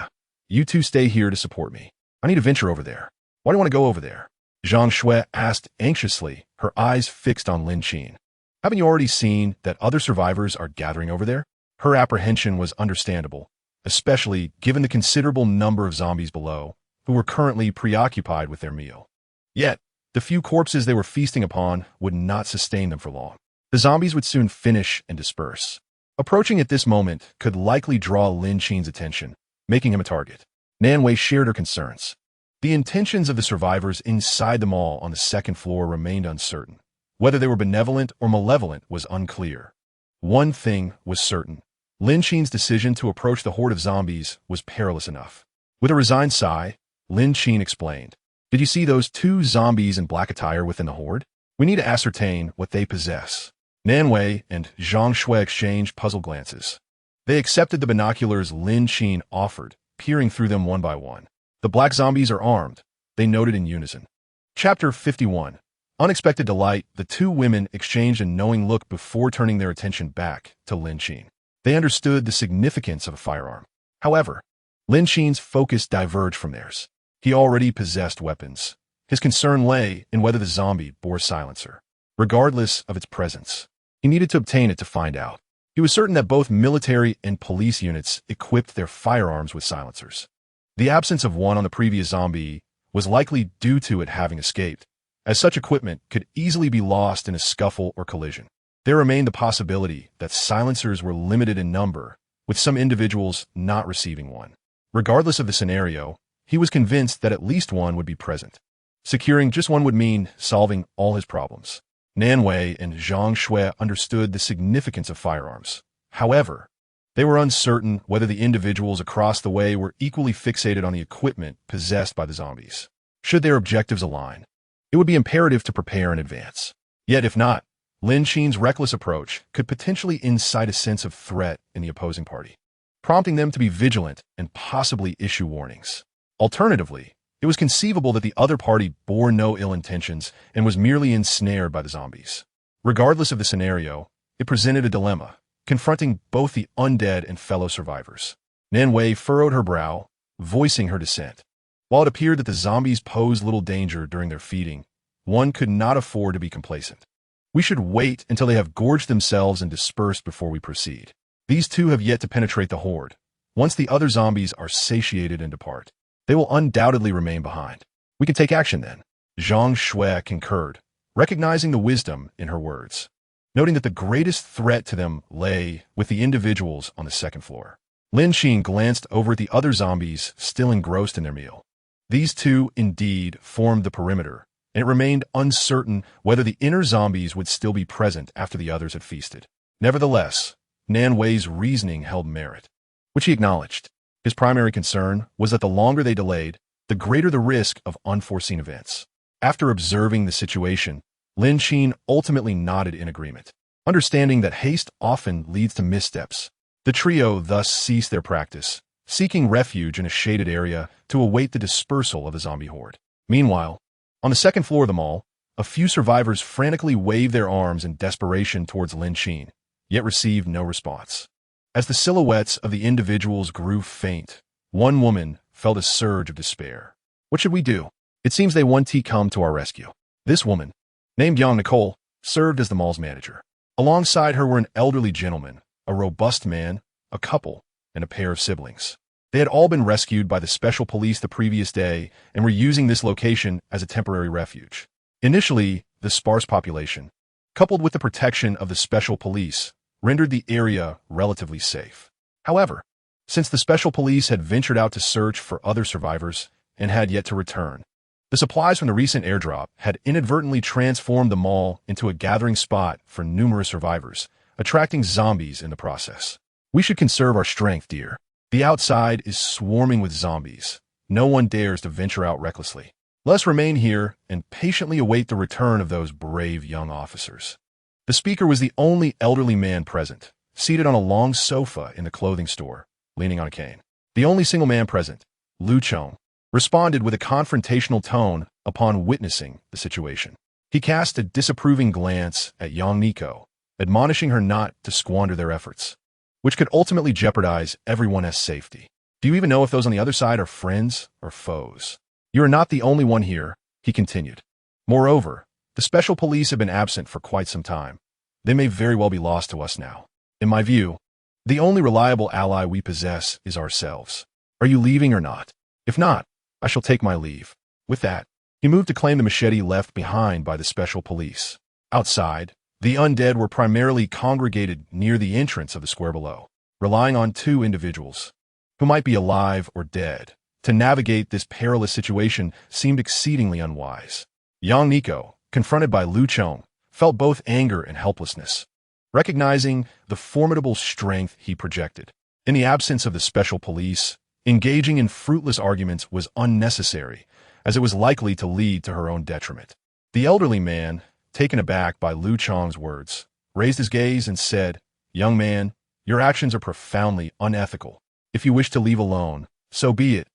you two stay here to support me. I need to venture over there. Why do you want to go over there? Zhang Shui asked anxiously, her eyes fixed on Lin Qin. Haven't you already seen that other survivors are gathering over there? Her apprehension was understandable, especially given the considerable number of zombies below, who were currently preoccupied with their meal. Yet, the few corpses they were feasting upon would not sustain them for long. The zombies would soon finish and disperse. Approaching at this moment could likely draw Lin Qin's attention, making him a target. Nanwei shared her concerns. The intentions of the survivors inside the mall on the second floor remained uncertain. Whether they were benevolent or malevolent was unclear. One thing was certain. Lin Qin's decision to approach the horde of zombies was perilous enough. With a resigned sigh, Lin Qin explained, "Did you see those two zombies in black attire within the horde? We need to ascertain what they possess." Nanwei and Zhang Shui exchanged puzzled glances. They accepted the binoculars Lin Qin offered, peering through them one by one. The black zombies are armed, they noted in unison. Chapter 51. Unexpected delight, the two women exchanged a knowing look before turning their attention back to Lin Qin. They understood the significance of a firearm. However, Lin Qin's focus diverged from theirs. He already possessed weapons. His concern lay in whether the zombie bore a silencer. Regardless of its presence, he needed to obtain it to find out. He was certain that both military and police units equipped their firearms with silencers. The absence of one on the previous zombie was likely due to it having escaped, as such equipment could easily be lost in a scuffle or collision. There remained the possibility that silencers were limited in number, with some individuals not receiving one. Regardless of the scenario, he was convinced that at least one would be present. Securing just one would mean solving all his problems. Nanwei and Zhang Shui understood the significance of firearms. However, they were uncertain whether the individuals across the way were equally fixated on the equipment possessed by the zombies. Should their objectives align, it would be imperative to prepare in advance. Yet if not, Lin Qin's reckless approach could potentially incite a sense of threat in the opposing party, prompting them to be vigilant and possibly issue warnings. Alternatively, it was conceivable that the other party bore no ill intentions and was merely ensnared by the zombies. Regardless of the scenario, it presented a dilemma, confronting both the undead and fellow survivors. Nanwei furrowed her brow, voicing her dissent. While it appeared that the zombies posed little danger during their feeding, one could not afford to be complacent. We should wait until they have gorged themselves and dispersed before we proceed. These two have yet to penetrate the horde. Once the other zombies are satiated and depart, they will undoubtedly remain behind. We can take action then. Zhang Shui concurred, recognizing the wisdom in her words, noting that the greatest threat to them lay with the individuals on the second floor. Lin Qin glanced over at the other zombies still engrossed in their meal. These two indeed formed the perimeter, and it remained uncertain whether the inner zombies would still be present after the others had feasted. Nevertheless, Nanwei's reasoning held merit, which he acknowledged. His primary concern was that the longer they delayed, the greater the risk of unforeseen events. After observing the situation, Lin Qin ultimately nodded in agreement. Understanding that haste often leads to missteps, the trio thus ceased their practice, seeking refuge in a shaded area to await the dispersal of the zombie horde. Meanwhile, on the second floor of the mall, a few survivors frantically waved their arms in desperation towards Lin Qin, yet received no response. As the silhouettes of the individuals grew faint, one woman felt a surge of despair. What should we do? It seems they want to come to our rescue. This woman, named Yang Nicole, served as the mall's manager. Alongside her were an elderly gentleman, a robust man, a couple, and a pair of siblings. They had all been rescued by the special police the previous day and were using this location as a temporary refuge. Initially, the sparse population, coupled with the protection of the special police, rendered the area relatively safe. However, since the special police had ventured out to search for other survivors and had yet to return, the supplies from the recent airdrop had inadvertently transformed the mall into a gathering spot for numerous survivors, attracting zombies in the process. We should conserve our strength, dear. The outside is swarming with zombies. No one dares to venture out recklessly. Let us remain here and patiently await the return of those brave young officers. The speaker was the only elderly man present, seated on a long sofa in the clothing store, leaning on a cane. The only single man present, Lin Qin, responded with a confrontational tone upon witnessing the situation. He cast a disapproving glance at young Nico, admonishing her not to squander their efforts, which could ultimately jeopardize everyone's safety. Do you even know if those on the other side are friends or foes? You are not the only one here, he continued. Moreover, the special police have been absent for quite some time. They may very well be lost to us now. In my view, the only reliable ally we possess is ourselves. Are you leaving or not? If not, I shall take my leave. With that, he moved to claim the machete left behind by the special police. Outside, the undead were primarily congregated near the entrance of the square below, relying on two individuals, who might be alive or dead, to navigate this perilous situation seemed exceedingly unwise. Young Nico, confronted by Lin Qin, felt both anger and helplessness, recognizing the formidable strength he projected. In the absence of the special police, engaging in fruitless arguments was unnecessary, as it was likely to lead to her own detriment. The elderly man, taken aback by Lin Qin's words, raised his gaze and said, "Young man, your actions are profoundly unethical. If you wish to leave alone, so be it.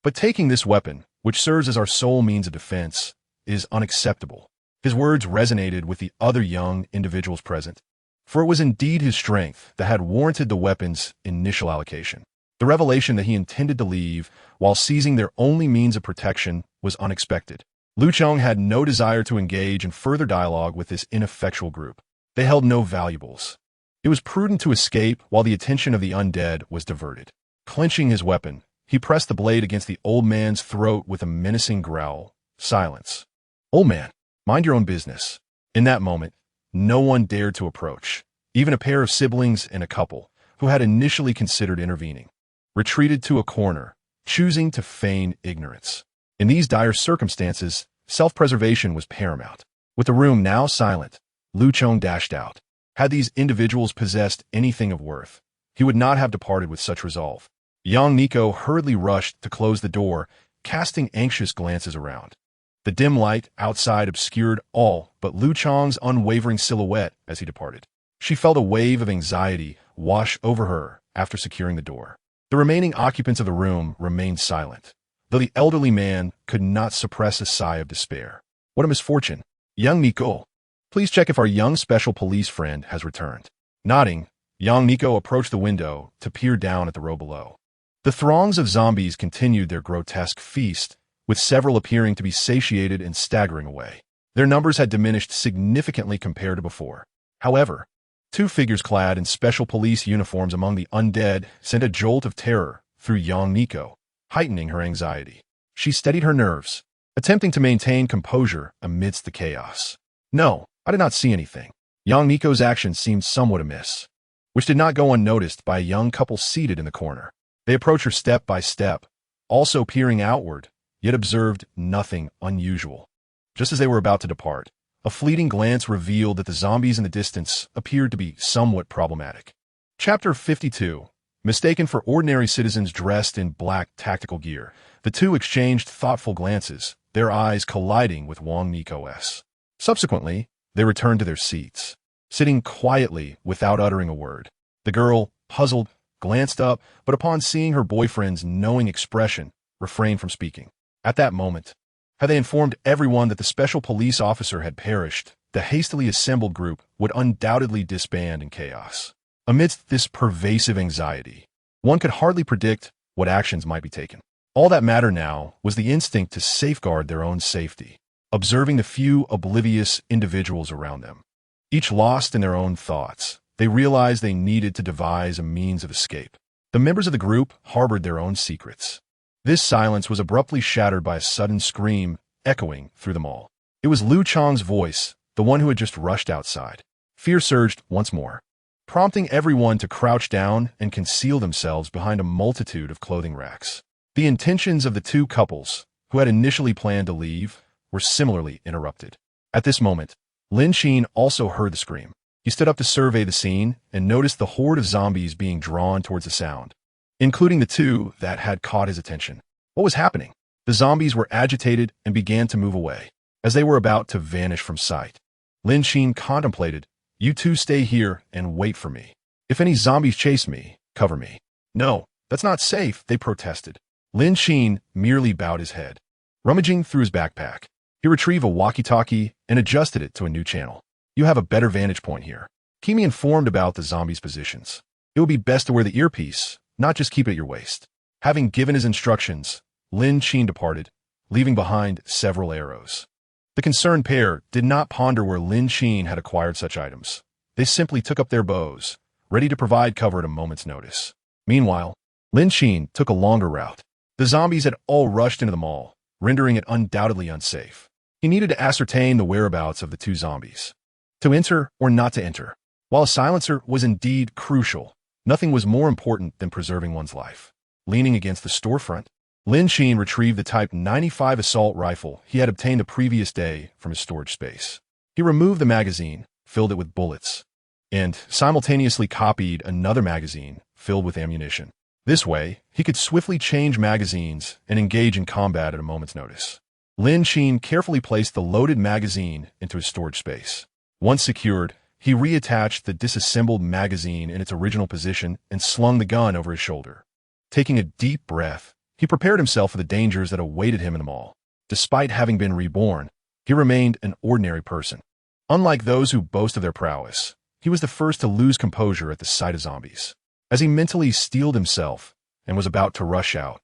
But taking this weapon, which serves as our sole means of defense, is unacceptable." His words resonated with the other young individuals present, for it was indeed his strength that had warranted the weapon's initial allocation. The revelation that he intended to leave while seizing their only means of protection was unexpected. Lin Qin had no desire to engage in further dialogue with this ineffectual group. They held no valuables. It was prudent to escape while the attention of the undead was diverted. Clenching his weapon, he pressed the blade against the old man's throat with a menacing growl. "Silence. Old man, mind your own business." In that moment, no one dared to approach. Even a pair of siblings and a couple, who had initially considered intervening, retreated to a corner, choosing to feign ignorance. In these dire circumstances, self-preservation was paramount. With the room now silent, Lin Qin dashed out. Had these individuals possessed anything of worth, he would not have departed with such resolve. Young Nico hurriedly rushed to close the door, casting anxious glances around. The dim light outside obscured all but Lin Qin's unwavering silhouette as he departed. She felt a wave of anxiety wash over her after securing the door. The remaining occupants of the room remained silent, though the elderly man could not suppress a sigh of despair. "What a misfortune. Young Nico, please check if our young special police friend has returned." Nodding, young Nico approached the window to peer down at the row below. The throngs of zombies continued their grotesque feast, with several appearing to be satiated and staggering away. Their numbers had diminished significantly compared to before. However, two figures clad in special police uniforms among the undead sent a jolt of terror through young Nico, heightening her anxiety. She steadied her nerves, attempting to maintain composure amidst the chaos. "No, I did not see anything." Young Nico's actions seemed somewhat amiss, which did not go unnoticed by a young couple seated in the corner. They approached her step by step, also peering outward, yet observed nothing unusual. Just as they were about to depart, a fleeting glance revealed that the zombies in the distance appeared to be somewhat problematic. Chapter 52. Mistaken for ordinary citizens dressed in black tactical gear, the two exchanged thoughtful glances, their eyes colliding with Wang Nico's. Subsequently, they returned to their seats, sitting quietly without uttering a word. The girl, puzzled, glanced up, but upon seeing her boyfriend's knowing expression, refrained from speaking. At that moment, had they informed everyone that the special police officer had perished, the hastily assembled group would undoubtedly disband in chaos. Amidst this pervasive anxiety, one could hardly predict what actions might be taken. All that mattered now was the instinct to safeguard their own safety, observing the few oblivious individuals around them. Each lost in their own thoughts, they realized they needed to devise a means of escape. The members of the group harbored their own secrets. This silence was abruptly shattered by a sudden scream echoing through them all. It was Lin Qin's voice, the one who had just rushed outside. Fear surged once more, prompting everyone to crouch down and conceal themselves behind a multitude of clothing racks. The intentions of the two couples, who had initially planned to leave, were similarly interrupted. At this moment, Lin Qin also heard the scream. He stood up to survey the scene and noticed the horde of zombies being drawn towards the sound, including the two that had caught his attention. What was happening? The zombies were agitated and began to move away. As they were about to vanish from sight, Lin Qin contemplated, "You two stay here and wait for me." If any zombies chase me, cover me. No, that's not safe, they protested. Lin Qin merely bowed his head. Rummaging through his backpack, he retrieved a walkie-talkie and adjusted it to a new channel. You have a better vantage point here. Keep me informed about the zombies' positions. It would be best to wear the earpiece, not just keep it at your waist. Having given his instructions, Lin Qin departed, leaving behind several arrows. The concerned pair did not ponder where Lin Qin had acquired such items. They simply took up their bows, ready to provide cover at a moment's notice. Meanwhile, Lin Qin took a longer route. The zombies had all rushed into the mall, rendering it undoubtedly unsafe. He needed to ascertain the whereabouts of the two zombies. To enter or not to enter. While a silencer was indeed crucial, nothing was more important than preserving one's life. Leaning against the storefront, Lin Qin retrieved the Type 95 assault rifle he had obtained the previous day from his storage space. He removed the magazine, filled it with bullets, and simultaneously copied another magazine filled with ammunition. This way, he could swiftly change magazines and engage in combat at a moment's notice. Lin Qin carefully placed the loaded magazine into his storage space. Once secured, he reattached the disassembled magazine in its original position and slung the gun over his shoulder. Taking a deep breath, he prepared himself for the dangers that awaited him in the mall. Despite having been reborn, he remained an ordinary person. Unlike those who boast of their prowess, he was the first to lose composure at the sight of zombies. As he mentally steeled himself and was about to rush out,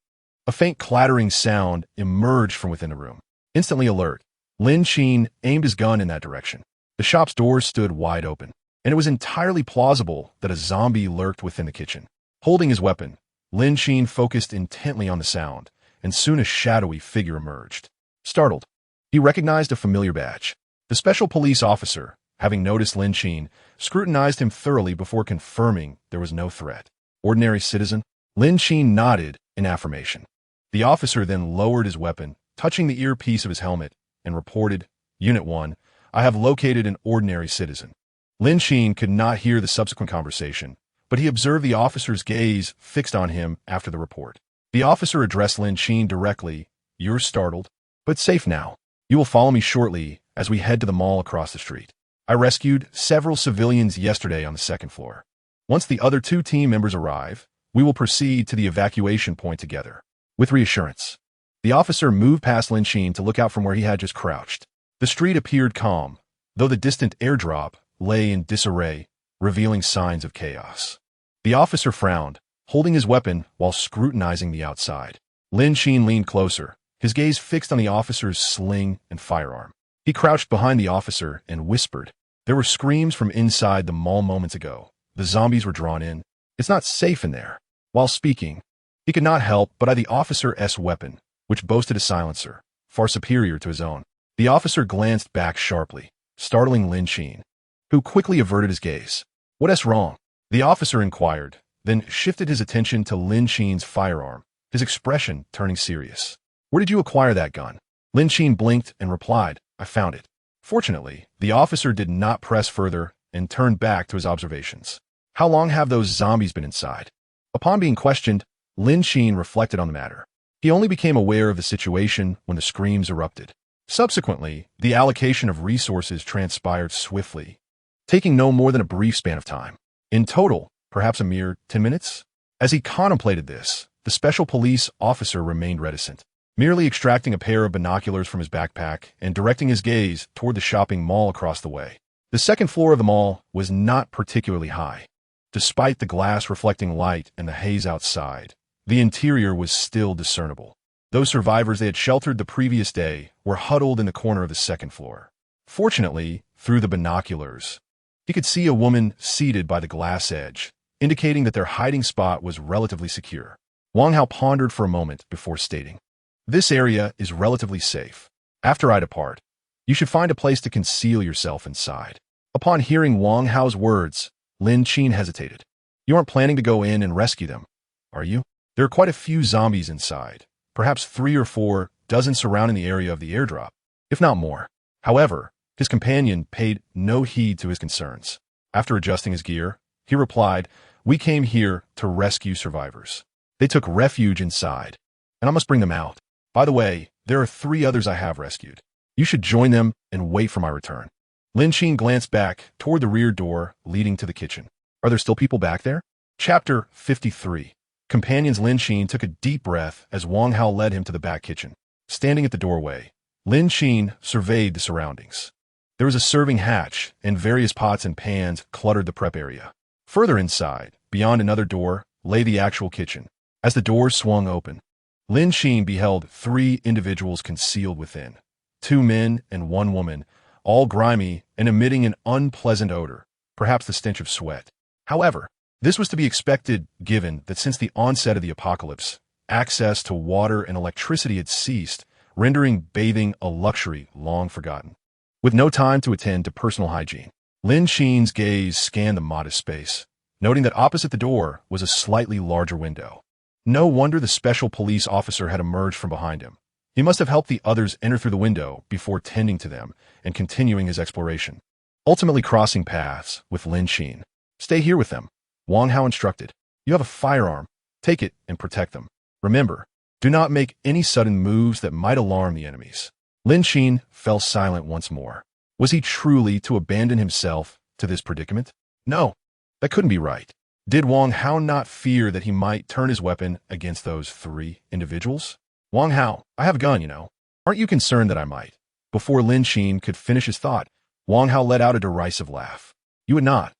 a faint clattering sound emerged from within the room. Instantly alert, Lin Qin aimed his gun in that direction. The shop's doors stood wide open, and it was entirely plausible that a zombie lurked within the kitchen. Holding his weapon, Lin Qin focused intently on the sound, and soon a shadowy figure emerged. Startled, he recognized a familiar badge. The special police officer, having noticed Lin Qin, scrutinized him thoroughly before confirming there was no threat. Ordinary citizen? Lin Qin nodded in affirmation. The officer then lowered his weapon, touching the earpiece of his helmet, and reported, Unit 1, I have located an ordinary citizen. Lin Qin could not hear the subsequent conversation, but he observed the officer's gaze fixed on him after the report. The officer addressed Lin Qin directly, You're startled, but safe now. You will follow me shortly as we head to the mall across the street. I rescued several civilians yesterday on the second floor. Once the other two team members arrive, we will proceed to the evacuation point together. With reassurance, the officer moved past Lin Qin to look out from where he had just crouched. The street appeared calm, though the distant airdrop lay in disarray, revealing signs of chaos. The officer frowned, holding his weapon while scrutinizing the outside. Lin Qin leaned closer, his gaze fixed on the officer's sling and firearm. He crouched behind the officer and whispered. There were screams from inside the mall moments ago. The zombies were drawn in. It's not safe in there. While speaking, he could not help but eye the officer's weapon, which boasted a silencer, far superior to his own. The officer glanced back sharply, startling Lin Qin, who quickly averted his gaze. What's wrong? The officer inquired, then shifted his attention to Lin Qin's firearm, his expression turning serious. Where did you acquire that gun? Lin Qin blinked and replied, I found it. Fortunately, the officer did not press further and turned back to his observations. How long have those zombies been inside? Upon being questioned, Lin Qin reflected on the matter. He only became aware of the situation when the screams erupted. Subsequently, the allocation of resources transpired swiftly, taking no more than a brief span of time. In total, perhaps a mere 10 minutes? As he contemplated this, the special police officer remained reticent, merely extracting a pair of binoculars from his backpack and directing his gaze toward the shopping mall across the way. The second floor of the mall was not particularly high. Despite the glass reflecting light and the haze outside, the interior was still discernible. Those survivors they had sheltered the previous day were huddled in the corner of the second floor. Fortunately, through the binoculars, he could see a woman seated by the glass edge, indicating that their hiding spot was relatively secure. Wang Hao pondered for a moment before stating, This area is relatively safe. After I depart, you should find a place to conceal yourself inside. Upon hearing Wang Hao's words, Lin Qin hesitated. You aren't planning to go in and rescue them, are you? There are quite a few zombies inside, perhaps 3 or 4 dozen surrounding the area of the airdrop, if not more. However, his companion paid no heed to his concerns. After adjusting his gear, he replied, We came here to rescue survivors. They took refuge inside, and I must bring them out. By the way, there are 3 others I have rescued. You should join them and wait for my return. Lin Qin glanced back toward the rear door leading to the kitchen. Are there still people back there? Chapter 53. Companions Lin Qin took a deep breath as Wang Hao led him to the back kitchen. Standing at the doorway, Lin Qin surveyed the surroundings. There was a serving hatch, and various pots and pans cluttered the prep area. Further inside, beyond another door, lay the actual kitchen. As the doors swung open, Lin Qin beheld 3 individuals concealed within. 2 men and 1 woman, all grimy and emitting an unpleasant odor, perhaps the stench of sweat. However, this was to be expected given that since the onset of the apocalypse, access to water and electricity had ceased, rendering bathing a luxury long forgotten. With no time to attend to personal hygiene, Lin Qin's gaze scanned the modest space, noting that opposite the door was a slightly larger window. No wonder the special police officer had emerged from behind him. He must have helped the others enter through the window before tending to them and continuing his exploration. Ultimately crossing paths with Lin Qin. Stay here with them, Wang Hao instructed. You have a firearm. Take it and protect them. Remember, do not make any sudden moves that might alarm the enemies. Lin Qin fell silent once more. Was he truly to abandon himself to this predicament? No, that couldn't be right. Did Wang Hao not fear that he might turn his weapon against those 3 individuals? Wang Hao, I have a gun, you know. Aren't you concerned that I might? Before Lin Qin could finish his thought, Wang Hao let out a derisive laugh. You would not,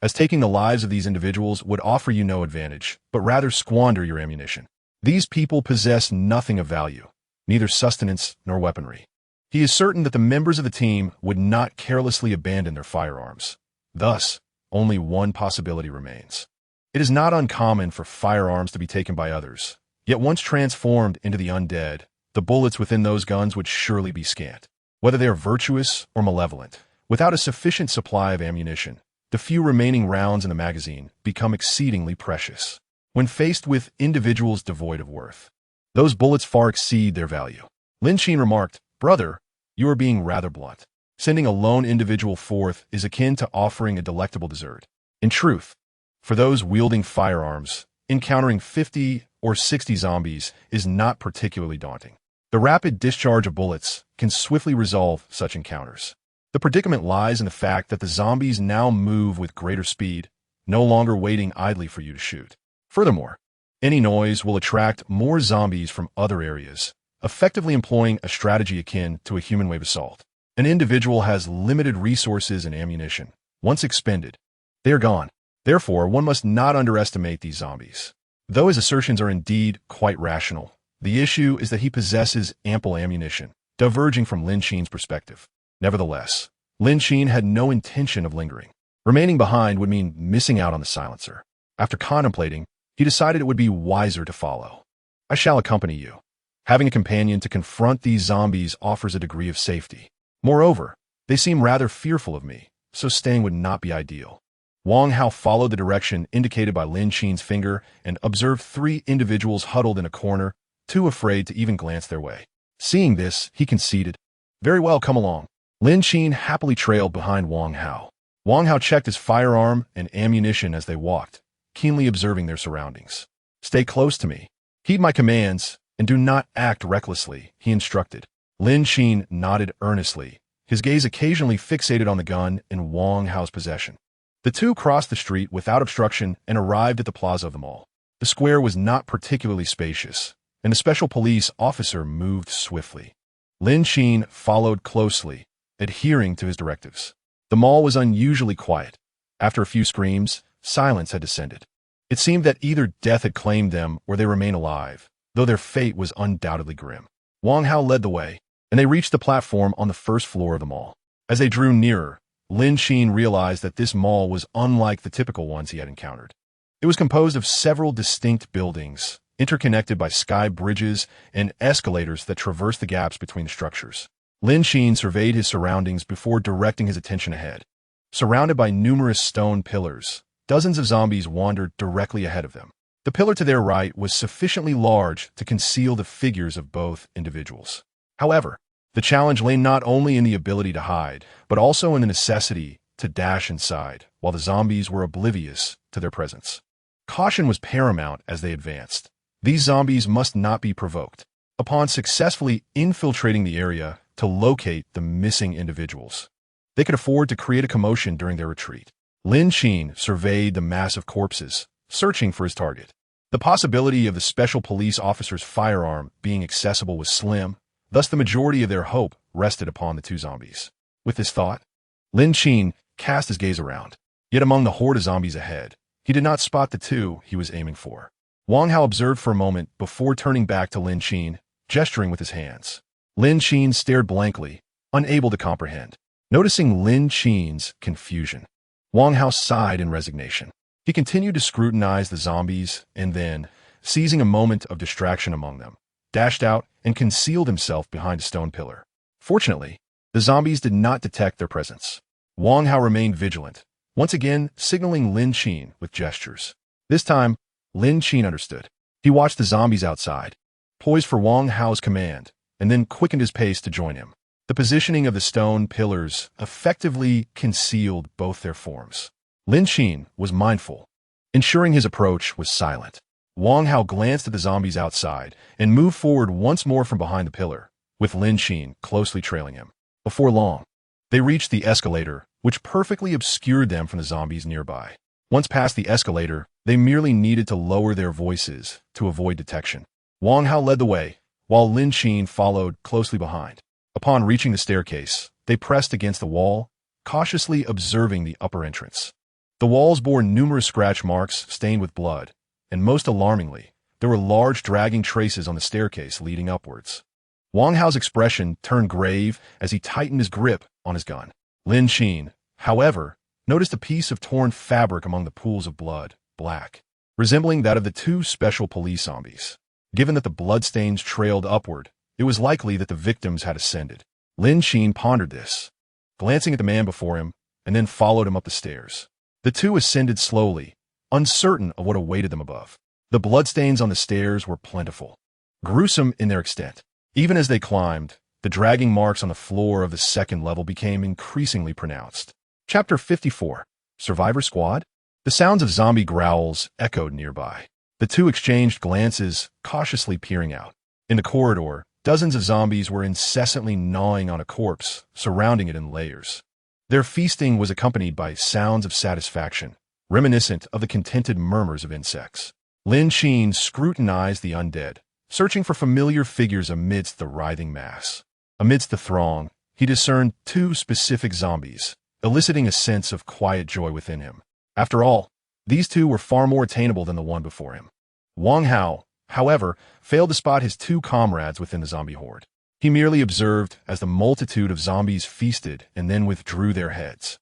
as taking the lives of these individuals would offer you no advantage, but rather squander your ammunition. These people possess nothing of value, neither sustenance nor weaponry. He is certain that the members of the team would not carelessly abandon their firearms. Thus, only one possibility remains. It is not uncommon for firearms to be taken by others, yet once transformed into the undead, the bullets within those guns would surely be scant. Whether they are virtuous or malevolent, without a sufficient supply of ammunition, the few remaining rounds in the magazine become exceedingly precious. When faced with individuals devoid of worth, those bullets far exceed their value. Lin Qin remarked, Brother, you are being rather blunt. Sending a lone individual forth is akin to offering a delectable dessert. In truth, for those wielding firearms, encountering 50 or 60 zombies is not particularly daunting. The rapid discharge of bullets can swiftly resolve such encounters. The predicament lies in the fact that the zombies now move with greater speed, no longer waiting idly for you to shoot. Furthermore, any noise will attract more zombies from other areas, effectively employing a strategy akin to a human wave assault. An individual has limited resources and ammunition. Once expended, they are gone. Therefore, one must not underestimate these zombies. Though his assertions are indeed quite rational, the issue is that he possesses ample ammunition, diverging from Lin Qin's perspective. Nevertheless, Lin Qin had no intention of lingering. Remaining behind would mean missing out on the silencer. After contemplating, he decided it would be wiser to follow. I shall accompany you. Having a companion to confront these zombies offers a degree of safety. Moreover, they seem rather fearful of me, so staying would not be ideal. Wang Hao followed the direction indicated by Lin Qin's finger and observed 3 individuals huddled in a corner, too afraid to even glance their way. Seeing this, he conceded, Very well, come along. Lin Qin happily trailed behind Wang Hao. Wang Hao checked his firearm and ammunition as they walked, keenly observing their surroundings. Stay close to me. Heed my commands, and do not act recklessly, he instructed. Lin Qin nodded earnestly, his gaze occasionally fixated on the gun in Wang Hao's possession. The two crossed the street without obstruction and arrived at the plaza of the mall. The square was not particularly spacious, and the special police officer moved swiftly. Lin Qin followed closely, adhering to his directives. The mall was unusually quiet. After a few screams, silence had descended. It seemed that either death had claimed them or they remained alive, though their fate was undoubtedly grim. Wang Hao led the way, and they reached the platform on the first floor of the mall. As they drew nearer, Lin Qin realized that this mall was unlike the typical ones he had encountered. It was composed of several distinct buildings, interconnected by sky bridges and escalators that traversed the gaps between the structures. Lin Qin surveyed his surroundings before directing his attention ahead. Surrounded by numerous stone pillars, dozens of zombies wandered directly ahead of them. The pillar to their right was sufficiently large to conceal the figures of both individuals. However, the challenge lay not only in the ability to hide, but also in the necessity to dash inside, while the zombies were oblivious to their presence. Caution was paramount as they advanced. These zombies must not be provoked. Upon successfully infiltrating the area to locate the missing individuals, they could afford to create a commotion during their retreat. Lin Qin surveyed the mass of corpses, searching for his target. The possibility of the special police officer's firearm being accessible was slim, thus the majority of their hope rested upon the two zombies. With this thought, Lin Qin cast his gaze around. Yet among the horde of zombies ahead, he did not spot the two he was aiming for. Wang Hao observed for a moment before turning back to Lin Qin, gesturing with his hands. Lin Qin stared blankly, unable to comprehend. Noticing Lin Qin's confusion, Wang Hao sighed in resignation. He continued to scrutinize the zombies and then, seizing a moment of distraction among them, dashed out and concealed himself behind a stone pillar. Fortunately, the zombies did not detect their presence. Wang Hao remained vigilant, once again signaling Lin Qin with gestures. This time, Lin Qin understood. He watched the zombies outside, poised for Wang Hao's command, and then quickened his pace to join him. The positioning of the stone pillars effectively concealed both their forms. Lin Qin was mindful, ensuring his approach was silent. Wang Hao glanced at the zombies outside and moved forward once more from behind the pillar, with Lin Qin closely trailing him. Before long, they reached the escalator, which perfectly obscured them from the zombies nearby. Once past the escalator, they merely needed to lower their voices to avoid detection. Wang Hao led the way, while Lin Qin followed closely behind. Upon reaching the staircase, they pressed against the wall, cautiously observing the upper entrance. The walls bore numerous scratch marks stained with blood, and most alarmingly, there were large dragging traces on the staircase leading upwards. Wang Hao's expression turned grave as he tightened his grip on his gun. Lin Qin, however, noticed a piece of torn fabric among the pools of blood, black, resembling that of the two special police zombies. Given that the bloodstains trailed upward, it was likely that the victims had ascended. Lin Qin pondered this, glancing at the man before him, and then followed him up the stairs. The two ascended slowly, uncertain of what awaited them above. The bloodstains on the stairs were plentiful, gruesome in their extent. Even as they climbed, the dragging marks on the floor of the second level became increasingly pronounced. Chapter 54. Survivor Squad? The sounds of zombie growls echoed nearby. The two exchanged glances, cautiously peering out. In the corridor, dozens of zombies were incessantly gnawing on a corpse, surrounding it in layers. Their feasting was accompanied by sounds of satisfaction, reminiscent of the contented murmurs of insects. Lin Qin scrutinized the undead, searching for familiar figures amidst the writhing mass. Amidst the throng, he discerned two specific zombies, eliciting a sense of quiet joy within him. After all, these two were far more attainable than the one before him. Wang Hao, however, failed to spot his two comrades within the zombie horde. He merely observed as the multitude of zombies feasted and then withdrew their heads.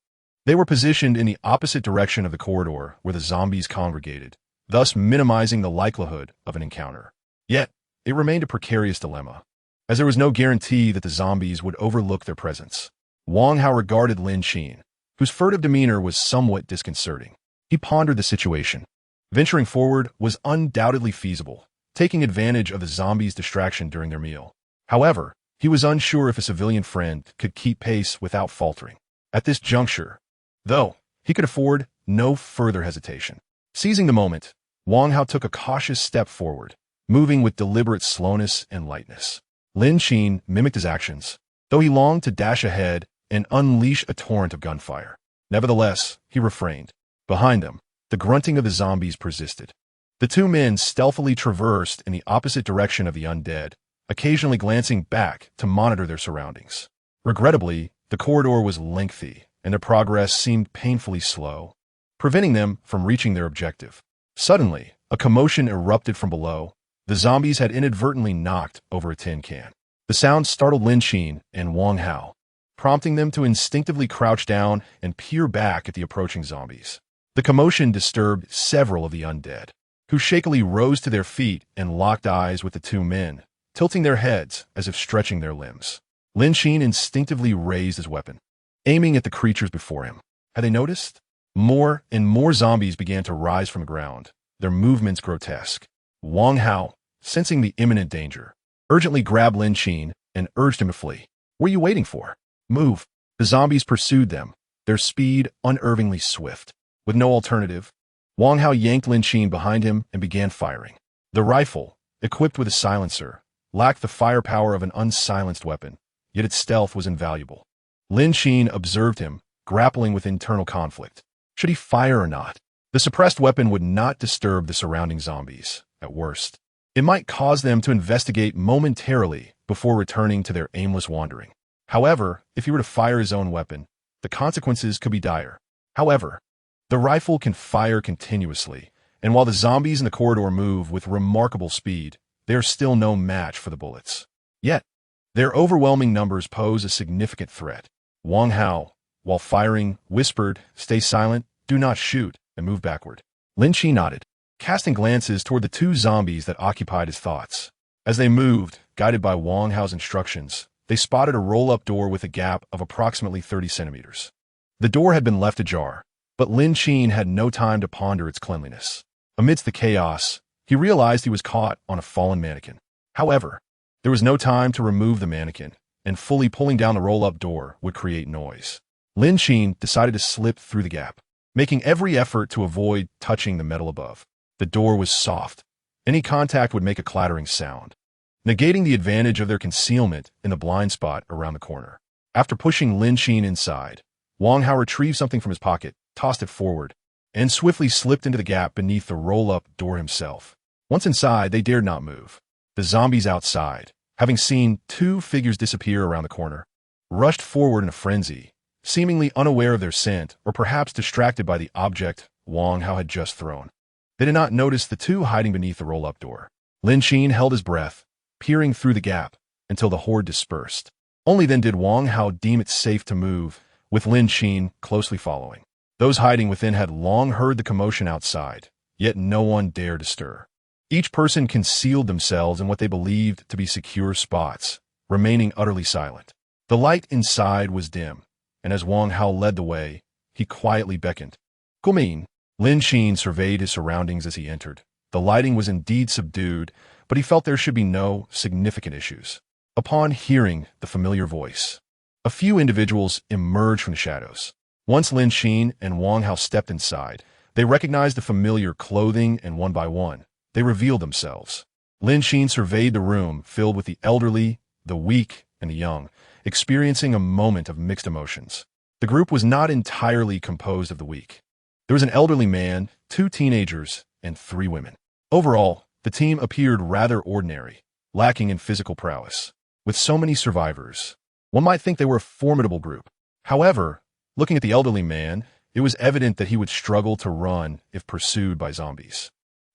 They were positioned in the opposite direction of the corridor where the zombies congregated, thus minimizing the likelihood of an encounter. Yet, it remained a precarious dilemma, as there was no guarantee that the zombies would overlook their presence. Wang Hao regarded Lin Qin, whose furtive demeanor was somewhat disconcerting. He pondered the situation. Venturing forward was undoubtedly feasible, taking advantage of the zombies' distraction during their meal. However, he was unsure if a civilian friend could keep pace without faltering. At this juncture, though, he could afford no further hesitation. Seizing the moment, Wang Hao took a cautious step forward, moving with deliberate slowness and lightness. Lin Qin mimicked his actions, though he longed to dash ahead and unleash a torrent of gunfire. Nevertheless, he refrained. Behind them, the grunting of the zombies persisted. The two men stealthily traversed in the opposite direction of the undead, occasionally glancing back to monitor their surroundings. Regrettably, the corridor was lengthy, and their progress seemed painfully slow, preventing them from reaching their objective. Suddenly, a commotion erupted from below. The zombies had inadvertently knocked over a tin can. The sound startled Lin Qin and Wang Hao, prompting them to instinctively crouch down and peer back at the approaching zombies. The commotion disturbed several of the undead, who shakily rose to their feet and locked eyes with the two men, tilting their heads as if stretching their limbs. Lin Qin instinctively raised his weapon, aiming at the creatures before him. Had they noticed? More and more zombies began to rise from the ground, their movements grotesque. Wang Hao, sensing the imminent danger, urgently grabbed Lin Qin and urged him to flee. "What are you waiting for? Move." The zombies pursued them, their speed unervingly swift. With no alternative, Wang Hao yanked Lin Qin behind him and began firing. The rifle, equipped with a silencer, lacked the firepower of an unsilenced weapon, yet its stealth was invaluable. Lin Qin observed him, grappling with internal conflict. Should he fire or not? The suppressed weapon would not disturb the surrounding zombies, at worst. It might cause them to investigate momentarily before returning to their aimless wandering. However, if he were to fire his own weapon, the consequences could be dire. However, the rifle can fire continuously, and while the zombies in the corridor move with remarkable speed, they are still no match for the bullets. Yet, their overwhelming numbers pose a significant threat. Wang Hao, while firing, whispered, "Stay silent, do not shoot," and move backward. Lin Qin nodded, casting glances toward the two zombies that occupied his thoughts. As they moved, guided by Wang Hao's instructions, they spotted a roll-up door with a gap of approximately 30 centimeters. The door had been left ajar, but Lin Qin had no time to ponder its cleanliness. Amidst the chaos, he realized he was caught on a fallen mannequin. However, there was no time to remove the mannequin, and fully pulling down the roll-up door would create noise. Lin Qin decided to slip through the gap, making every effort to avoid touching the metal above. The door was soft. Any contact would make a clattering sound, negating the advantage of their concealment in the blind spot around the corner. After pushing Lin Qin inside, Wang Hao retrieved something from his pocket, tossed it forward, and swiftly slipped into the gap beneath the roll-up door himself. Once inside, they dared not move. The zombies outside, having seen two figures disappear around the corner, rushed forward in a frenzy, seemingly unaware of their scent or perhaps distracted by the object Wang Hao had just thrown. They did not notice the two hiding beneath the roll-up door. Lin Qin held his breath, peering through the gap until the horde dispersed. Only then did Wang Hao deem it safe to move, with Lin Qin closely following. Those hiding within had long heard the commotion outside, yet no one dared to stir. Each person concealed themselves in what they believed to be secure spots, remaining utterly silent. The light inside was dim, and as Wang Hao led the way, he quietly beckoned. "Come." Lin Qin surveyed his surroundings as he entered. The lighting was indeed subdued, but he felt there should be no significant issues. Upon hearing the familiar voice, a few individuals emerged from the shadows. Once Lin Qin and Wang Hao stepped inside, they recognized the familiar clothing, and one by one, they revealed themselves. Lin Qin surveyed the room filled with the elderly, the weak, and the young, experiencing a moment of mixed emotions. The group was not entirely composed of the weak. There was an elderly man, 2 teenagers, and 3 women. Overall, the team appeared rather ordinary, lacking in physical prowess. With so many survivors, one might think they were a formidable group. However, looking at the elderly man, it was evident that he would struggle to run if pursued by zombies.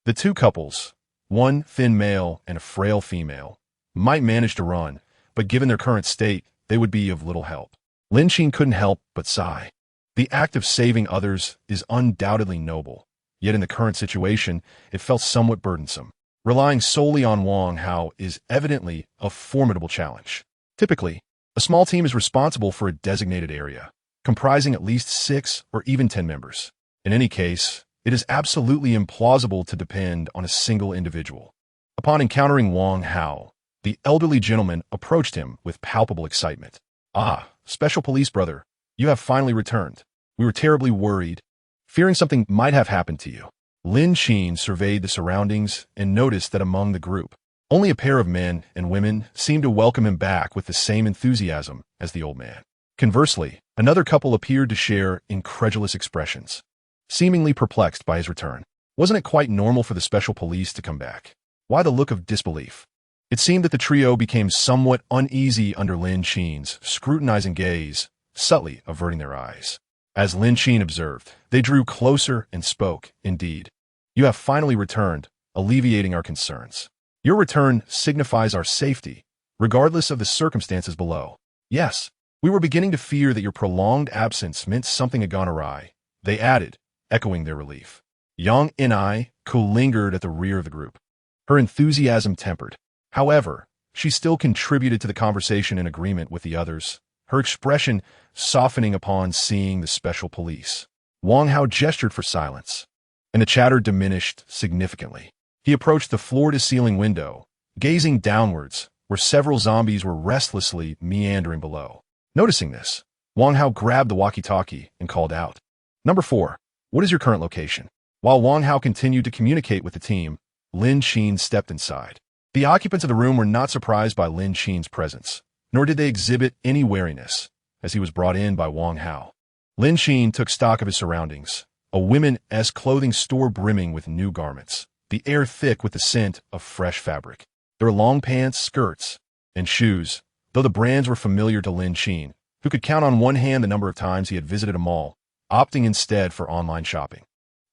The 2 couples, one thin male and a frail female, might manage to run, but given their current state, they would be of little help. Lin Qin couldn't help but sigh. The act of saving others is undoubtedly noble, yet in the current situation, it felt somewhat burdensome. Relying solely on Wang Hao is evidently a formidable challenge. Typically, a small team is responsible for a designated area, comprising at least 6 or even 10 members. In any case, it is absolutely implausible to depend on a single individual. Upon encountering Wang Hao, the elderly gentleman approached him with palpable excitement. "Ah, Special Police Brother, you have finally returned. We were terribly worried, fearing something might have happened to you." Lin Qin surveyed the surroundings and noticed that among the group, only a pair of men and women seemed to welcome him back with the same enthusiasm as the old man. Conversely, another couple appeared to share incredulous expressions, seemingly perplexed by his return. Wasn't it quite normal for the special police to come back? Why the look of disbelief? It seemed that the trio became somewhat uneasy under Lin Qin's scrutinizing gaze, subtly averting their eyes. As Lin Qin observed, they drew closer and spoke, "Indeed, you have finally returned, alleviating our concerns. Your return signifies our safety, regardless of the circumstances below. Yes, we were beginning to fear that your prolonged absence meant something had gone awry," they added, echoing their relief. Yang Inai, who lingered at the rear of the group, her enthusiasm tempered. However, she still contributed to the conversation in agreement with the others, her expression softening upon seeing the special police. Wang Hao gestured for silence, and the chatter diminished significantly. He approached the floor-to-ceiling window, gazing downwards, where several zombies were restlessly meandering below. Noticing this, Wang Hao grabbed the walkie-talkie and called out, "Number 4, what is your current location?" While Wang Hao continued to communicate with the team, Lin Qin stepped inside. The occupants of the room were not surprised by Lin Qin's presence, nor did they exhibit any wariness, as he was brought in by Wang Hao. Lin Qin took stock of his surroundings, a women's clothing store brimming with new garments, the air thick with the scent of fresh fabric. There were long pants, skirts, and shoes, though the brands were familiar to Lin Qin, who could count on one hand the number of times he had visited a mall, opting instead for online shopping.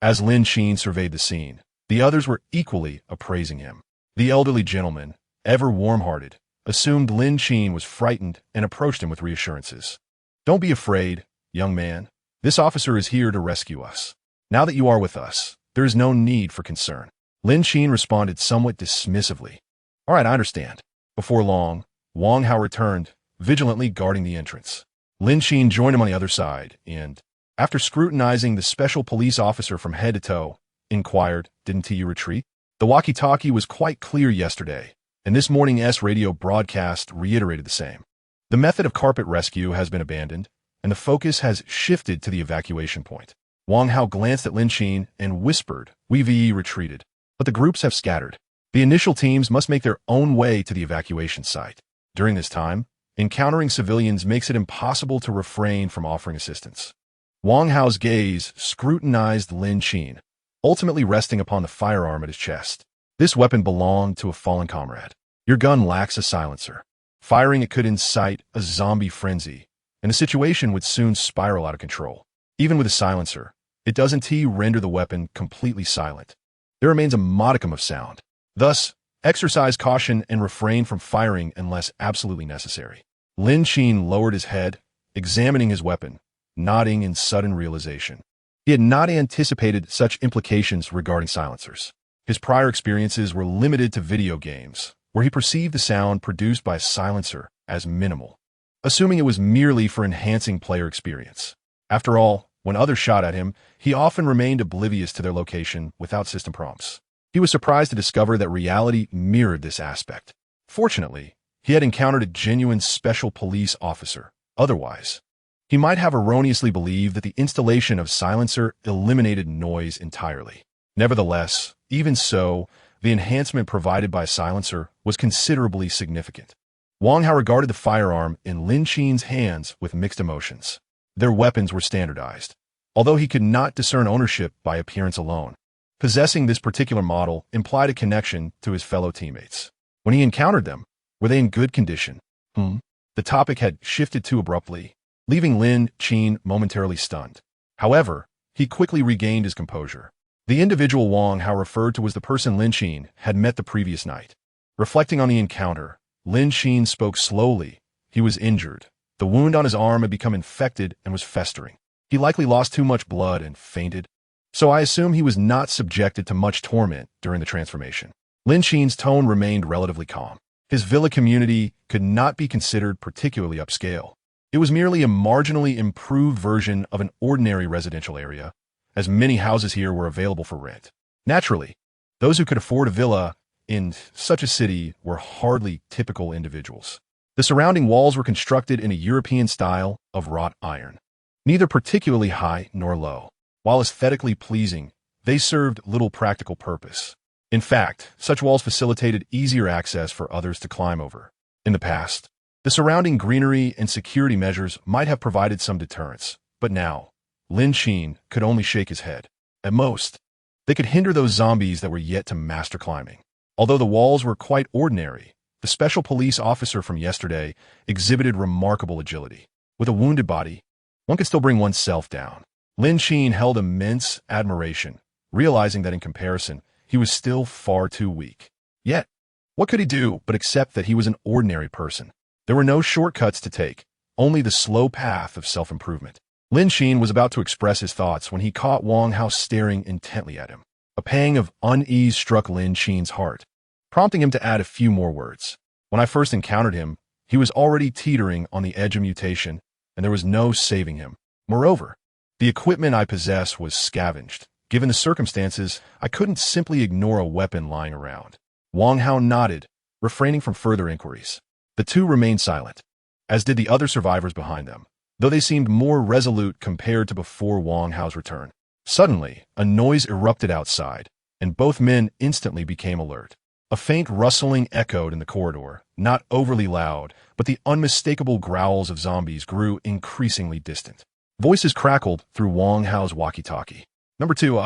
As Lin Qin surveyed the scene, the others were equally appraising him. The elderly gentleman, ever warm-hearted, assumed Lin Qin was frightened and approached him with reassurances. "Don't be afraid, young man. This officer is here to rescue us. Now that you are with us, there is no need for concern." Lin Qin responded somewhat dismissively. "All right, I understand." Before long, Wang Hao returned, vigilantly guarding the entrance. Lin Qin joined him on the other side and, after scrutinizing the special police officer from head to toe, inquired, "Didn't you retreat?" The walkie-talkie was quite clear yesterday, and this morning's radio broadcast reiterated the same. The method of carpet rescue has been abandoned, and the focus has shifted to the evacuation point. Wang Hao glanced at Lin Qin and whispered, "We've retreated, but the groups have scattered. The initial teams must make their own way to the evacuation site. During this time, encountering civilians makes it impossible to refrain from offering assistance." Wang Hao's gaze scrutinized Lin Qin, ultimately resting upon the firearm at his chest. This weapon belonged to a fallen comrade. "Your gun lacks a silencer. Firing it could incite a zombie frenzy, and the situation would soon spiral out of control. Even with a silencer, it doesn't render the weapon completely silent. There remains a modicum of sound. Thus, exercise caution and refrain from firing unless absolutely necessary." Lin Qin lowered his head, examining his weapon, nodding in sudden realization. He had not anticipated such implications regarding silencers. His prior experiences were limited to video games, where he perceived the sound produced by a silencer as minimal, assuming it was merely for enhancing player experience. After all, when others shot at him, he often remained oblivious to their location without system prompts. He was surprised to discover that reality mirrored this aspect. Fortunately, he had encountered a genuine special police officer. Otherwise, he might have erroneously believed that the installation of silencer eliminated noise entirely. Nevertheless, even so, the enhancement provided by a silencer was considerably significant. Wang Hao regarded the firearm in Lin Qin's hands with mixed emotions. Their weapons were standardized, although he could not discern ownership by appearance alone. Possessing this particular model implied a connection to his fellow teammates. When he encountered them, were they in good condition? The topic had shifted too abruptly, leaving Lin Qin momentarily stunned. However, he quickly regained his composure. The individual Wang Hao referred to was the person Lin Qin had met the previous night. Reflecting on the encounter, Lin Qin spoke slowly. He was injured. The wound on his arm had become infected and was festering. He likely lost too much blood and fainted, so I assume he was not subjected to much torment during the transformation. Lin Qin's tone remained relatively calm. His villa community could not be considered particularly upscale. It was merely a marginally improved version of an ordinary residential area, as many houses here were available for rent. Naturally, those who could afford a villa in such a city were hardly typical individuals. The surrounding walls were constructed in a European style of wrought iron, neither particularly high nor low. While aesthetically pleasing, they served little practical purpose. In fact, such walls facilitated easier access for others to climb over. In the past, the surrounding greenery and security measures might have provided some deterrence, but now, Lin Qin could only shake his head. At most, they could hinder those zombies that were yet to master climbing. Although the walls were quite ordinary, the special police officer from yesterday exhibited remarkable agility. With a wounded body, one could still bring oneself down. Lin Qin held immense admiration, realizing that in comparison, he was still far too weak. Yet, what could he do but accept that he was an ordinary person? There were no shortcuts to take, only the slow path of self-improvement. Lin Qin was about to express his thoughts when he caught Wang Hao staring intently at him. A pang of unease struck Lin Qin's heart, prompting him to add a few more words. When I first encountered him, he was already teetering on the edge of mutation, and there was no saving him. Moreover, the equipment I possess was scavenged. Given the circumstances, I couldn't simply ignore a weapon lying around. Wang Hao nodded, refraining from further inquiries. The two remained silent, as did the other survivors behind them, though they seemed more resolute compared to before Wang Hao's return. Suddenly, a noise erupted outside, and both men instantly became alert. A faint rustling echoed in the corridor, not overly loud, but the unmistakable growls of zombies grew increasingly distant. Voices crackled through Wang Hao's walkie-talkie. Number 2,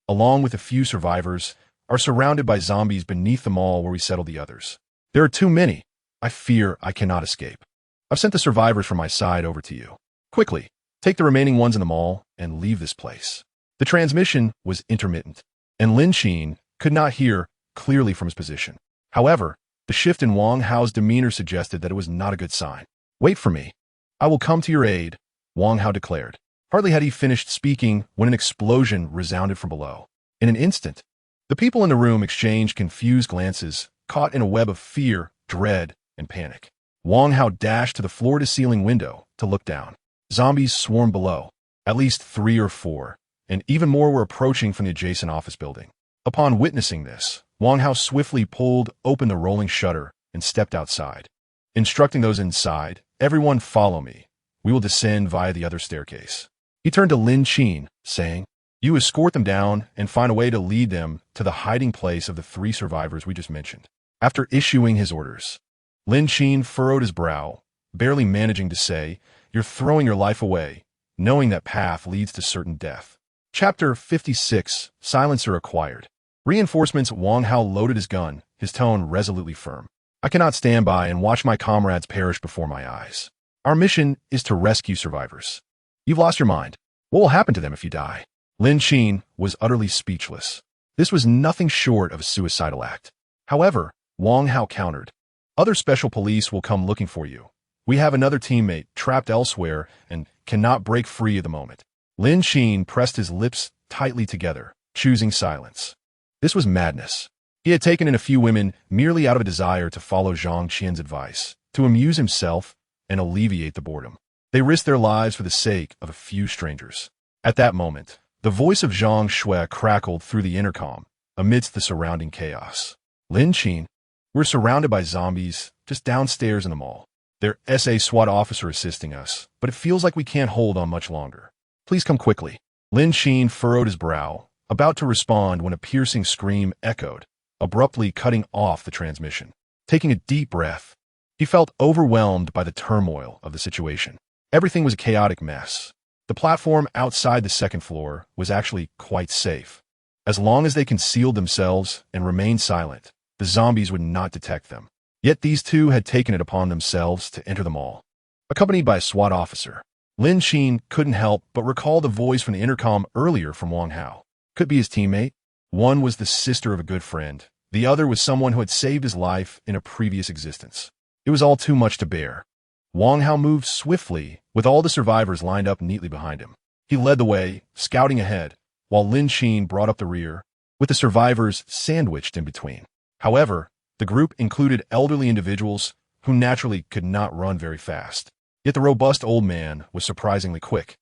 along with a few survivors, are surrounded by zombies beneath the mall where we settled the others. There are too many. I fear I cannot escape. I've sent the survivors from my side over to you. Quickly, take the remaining ones in the mall and leave this place. The transmission was intermittent, and Lin Qin could not hear clearly from his position. However, the shift in Wang Hao's demeanor suggested that it was not a good sign. Wait for me. I will come to your aid, Wang Hao declared. Hardly had he finished speaking when an explosion resounded from below. In an instant, the people in the room exchanged confused glances, caught in a web of fear, dread, and panic. Wang Hao dashed to the floor-to-ceiling window to look down. Zombies swarmed below, at least 3 or 4, and even more were approaching from the adjacent office building. Upon witnessing this, Wang Hao swiftly pulled open the rolling shutter and stepped outside. Instructing those inside, "Everyone follow me. We will descend via the other staircase." He turned to Lin Qin, saying, "You escort them down and find a way to lead them to the hiding place of the 3 survivors we just mentioned." After issuing his orders, Lin Qin furrowed his brow, barely managing to say, "You're throwing your life away, knowing that path leads to certain death." Chapter 56, Silencer Acquired. Reinforcements. Wang Hao loaded his gun, his tone resolutely firm. "I cannot stand by and watch my comrades perish before my eyes. Our mission is to rescue survivors. You've lost your mind. What will happen to them if you die?" Lin Qin was utterly speechless. This was nothing short of a suicidal act. However, Wang Hao countered, "Other special police will come looking for you. We have another teammate trapped elsewhere and cannot break free at the moment." Lin Qin pressed his lips tightly together, choosing silence. This was madness. He had taken in a few women merely out of a desire to follow Zhang Qian's advice, to amuse himself and alleviate the boredom. They risked their lives for the sake of a few strangers. At that moment, the voice of Zhang Shui crackled through the intercom, amidst the surrounding chaos. "Lin Qin, we're surrounded by zombies just downstairs in the mall. There's a SWAT officer assisting us, but it feels like we can't hold on much longer. Please come quickly." Lin Qin furrowed his brow, about to respond when a piercing scream echoed, abruptly cutting off the transmission. Taking a deep breath, he felt overwhelmed by the turmoil of the situation. Everything was a chaotic mess. The platform outside the second floor was actually quite safe. As long as they concealed themselves and remained silent, the zombies would not detect them. Yet these two had taken it upon themselves to enter the mall. Accompanied by a SWAT officer, Lin Qin couldn't help but recall the voice from the intercom earlier from Wang Hao. Could be his teammate. One was the sister of a good friend. The other was someone who had saved his life in a previous existence. It was all too much to bear. Wang Hao moved swiftly, with all the survivors lined up neatly behind him. He led the way, scouting ahead, while Lin Qin brought up the rear, with the survivors sandwiched in between. However, the group included elderly individuals who naturally could not run very fast. Yet the robust old man was surprisingly quick,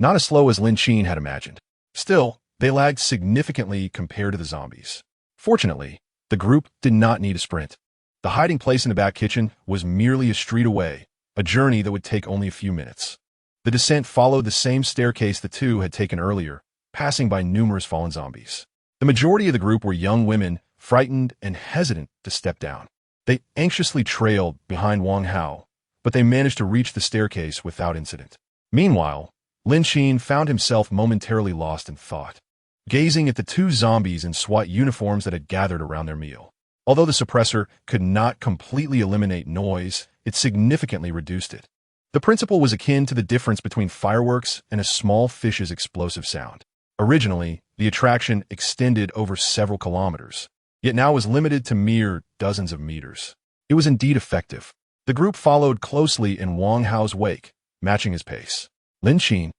not as slow as Lin Qin had imagined. Still, they lagged significantly compared to the zombies. Fortunately, the group did not need a sprint. The hiding place in the back kitchen was merely a street away, a journey that would take only a few minutes. The descent followed the same staircase the two had taken earlier, passing by numerous fallen zombies. The majority of the group were young women, frightened and hesitant to step down. They anxiously trailed behind Wang Hao, but they managed to reach the staircase without incident. Meanwhile, Lin Qin found himself momentarily lost in thought, gazing at the 2 zombies in SWAT uniforms that had gathered around their meal. Although the suppressor could not completely eliminate noise, it significantly reduced it. The principle was akin to the difference between fireworks and a small fish's explosive sound. Originally, the attraction extended over several kilometers, yet now was limited to mere dozens of meters. It was indeed effective. The group followed closely in Wang Hao's wake, matching his pace. Lin Qin,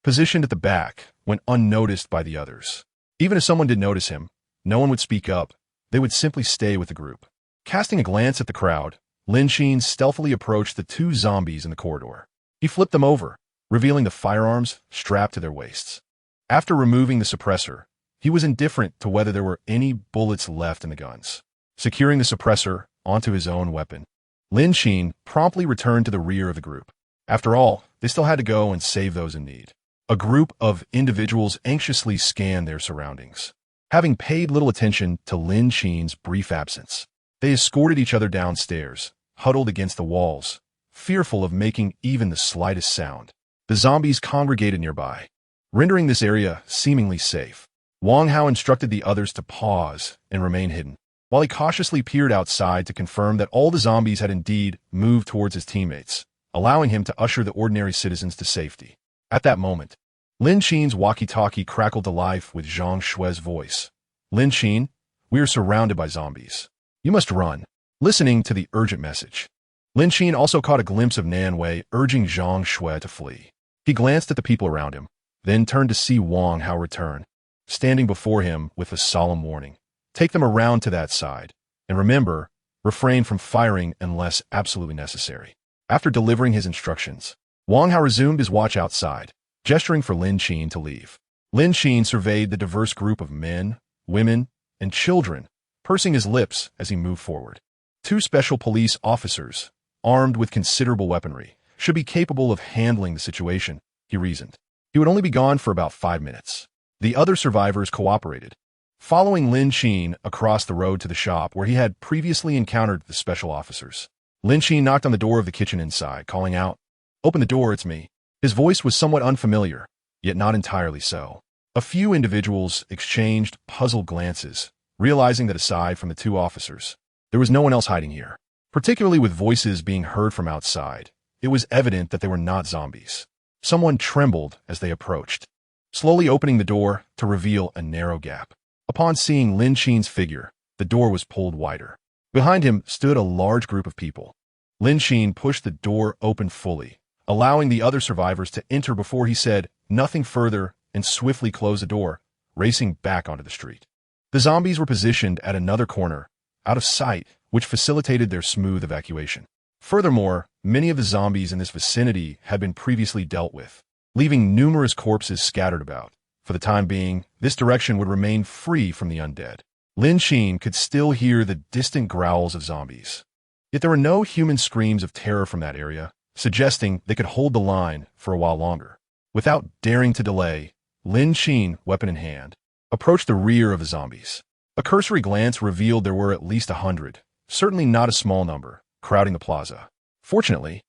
positioned at the back, went unnoticed by the others. Even if someone did notice him, no one would speak up. They would simply stay with the group. Casting a glance at the crowd, Lin Qin stealthily approached the 2 zombies in the corridor. He flipped them over, revealing the firearms strapped to their waists. After removing the suppressor, he was indifferent to whether there were any bullets left in the guns. Securing the suppressor onto his own weapon, Lin Qin promptly returned to the rear of the group. After all, they still had to go and save those in need. A group of individuals anxiously scanned their surroundings. Having paid little attention to Lin Qin's brief absence, they escorted each other downstairs, huddled against the walls, fearful of making even the slightest sound. The zombies congregated nearby, rendering this area seemingly safe. Wang Hao instructed the others to pause and remain hidden, while he cautiously peered outside to confirm that all the zombies had indeed moved towards his teammates, allowing him to usher the ordinary citizens to safety. At that moment, Lin Qin's walkie-talkie crackled to life with Zhang Shui's voice. Lin Qin, we are surrounded by zombies. You must run. Listening to the urgent message, Lin Qin also caught a glimpse of Nan Wei urging Zhang Shui to flee. He glanced at the people around him, then turned to see Wang Hao return, standing before him with a solemn warning. Take them around to that side, and remember, refrain from firing unless absolutely necessary. After delivering his instructions, Wang Hao resumed his watch outside, gesturing for Lin Qin to leave. Lin Qin surveyed the diverse group of men, women, and children, pursing his lips as he moved forward. 2 special police officers, armed with considerable weaponry, should be capable of handling the situation, he reasoned. He would only be gone for about 5 minutes. The other survivors cooperated, following Lin Qin across the road to the shop where he had previously encountered the special officers. Lin Qin knocked on the door of the kitchen inside, calling out, "Open the door, it's me." His voice was somewhat unfamiliar, yet not entirely so. A few individuals exchanged puzzled glances, realizing that aside from the 2 officers, there was no one else hiding here. Particularly with voices being heard from outside, it was evident that they were not zombies. Someone trembled as they approached, slowly opening the door to reveal a narrow gap. Upon seeing Lin Qin's figure, the door was pulled wider. Behind him stood a large group of people. Lin Qin pushed the door open fully, allowing the other survivors to enter before he said nothing further and swiftly closed the door, racing back onto the street. The zombies were positioned at another corner, out of sight, which facilitated their smooth evacuation. Furthermore, many of the zombies in this vicinity had been previously dealt with, leaving numerous corpses scattered about. For the time being, this direction would remain free from the undead. Lin Qin could still hear the distant growls of zombies. Yet there were no human screams of terror from that area, suggesting they could hold the line for a while longer. Without daring to delay, Lin Qin, weapon in hand, approached the rear of the zombies. A cursory glance revealed there were at least 100, certainly not a small number, crowding the plaza. Fortunately,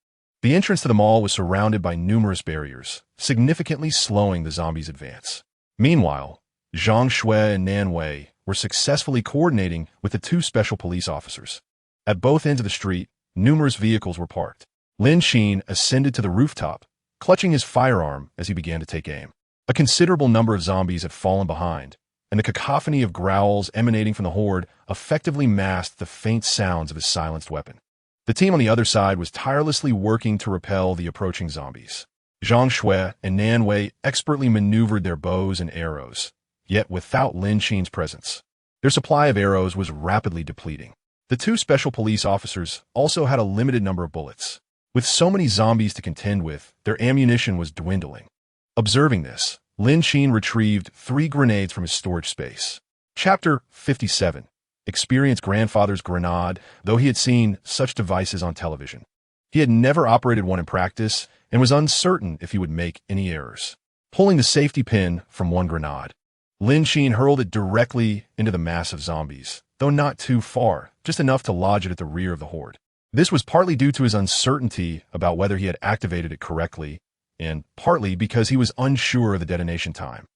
the entrance to the mall was surrounded by numerous barriers, significantly slowing the zombies' advance. Meanwhile, Zhang Shui and Nan Wei were successfully coordinating with the 2 special police officers. At both ends of the street, numerous vehicles were parked. Lin Qin ascended to the rooftop, clutching his firearm as he began to take aim. A considerable number of zombies had fallen behind, and the cacophony of growls emanating from the Hoard effectively masked the faint sounds of his silenced weapon. The team on the other side was tirelessly working to repel the approaching zombies. Zhang Shui and Nan Wei expertly maneuvered their bows and arrows, yet without Lin Qin's presence. Their supply of arrows was rapidly depleting. The 2 special police officers also had a limited number of bullets. With so many zombies to contend with, their ammunition was dwindling. Observing this, Lin Qin retrieved 3 grenades from his storage space. Chapter 57. Experienced grandfather's grenade, though he had seen such devices on television. He had never operated one in practice and was uncertain if he would make any errors. Pulling the safety pin from one grenade, Lin Qin hurled it directly into the mass of zombies, though not too far, just enough to lodge it at the rear of the Hoard. This was partly due to his uncertainty about whether he had activated it correctly, and partly because he was unsure of the detonation time.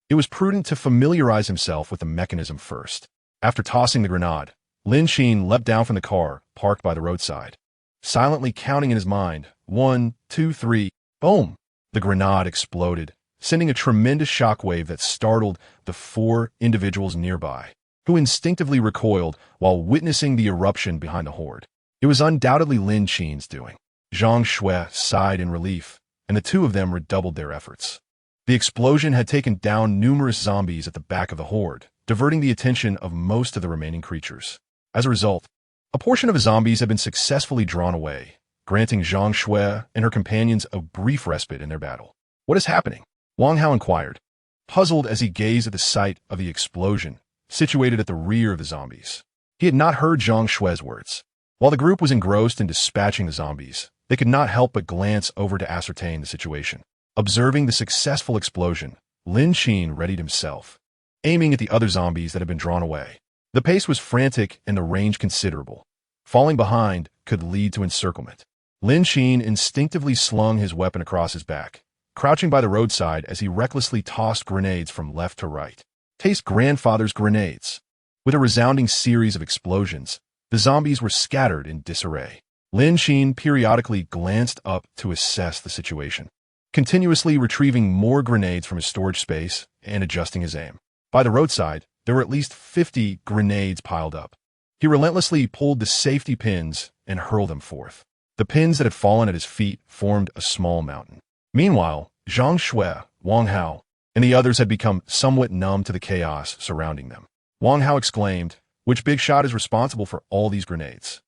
It was prudent to familiarize himself with the mechanism first. After tossing the grenade, Lin Qin leapt down from the car, parked by the roadside. Silently counting in his mind, 1, 2, 3, boom! The grenade exploded, sending a tremendous shockwave that startled the 4 individuals nearby, who instinctively recoiled while witnessing the eruption behind the Hoard. It was undoubtedly Lin Qin's doing. Zhang Shui sighed in relief, and the 2 of them redoubled their efforts. The explosion had taken down numerous zombies at the back of the Hoard, diverting the attention of most of the remaining creatures. As a result, a portion of the zombies had been successfully drawn away, granting Zhang Shui and her companions a brief respite in their battle. "What is happening?" Wang Hao inquired, puzzled as he gazed at the site of the explosion, situated at the rear of the zombies. He had not heard Zhang Shui's words. While the group was engrossed in dispatching the zombies, they could not help but glance over to ascertain the situation. Observing the successful explosion, Lin Qin readied himself, aiming at the other zombies that had been drawn away. The pace was frantic and the range considerable. Falling behind could lead to encirclement. Lin Qin instinctively slung his weapon across his back, crouching by the roadside as he recklessly tossed grenades from left to right. Taste grandfather's grenades. With a resounding series of explosions, the zombies were scattered in disarray. Lin Qin periodically glanced up to assess the situation, continuously retrieving more grenades from his storage space and adjusting his aim. By the roadside, there were at least 50 grenades piled up. He relentlessly pulled the safety pins and hurled them forth. The pins that had fallen at his feet formed a small mountain. Meanwhile, Zhang Shui, Wang Hao, and the others had become somewhat numb to the chaos surrounding them. Wang Hao exclaimed, "Which big shot is responsible for all these grenades?"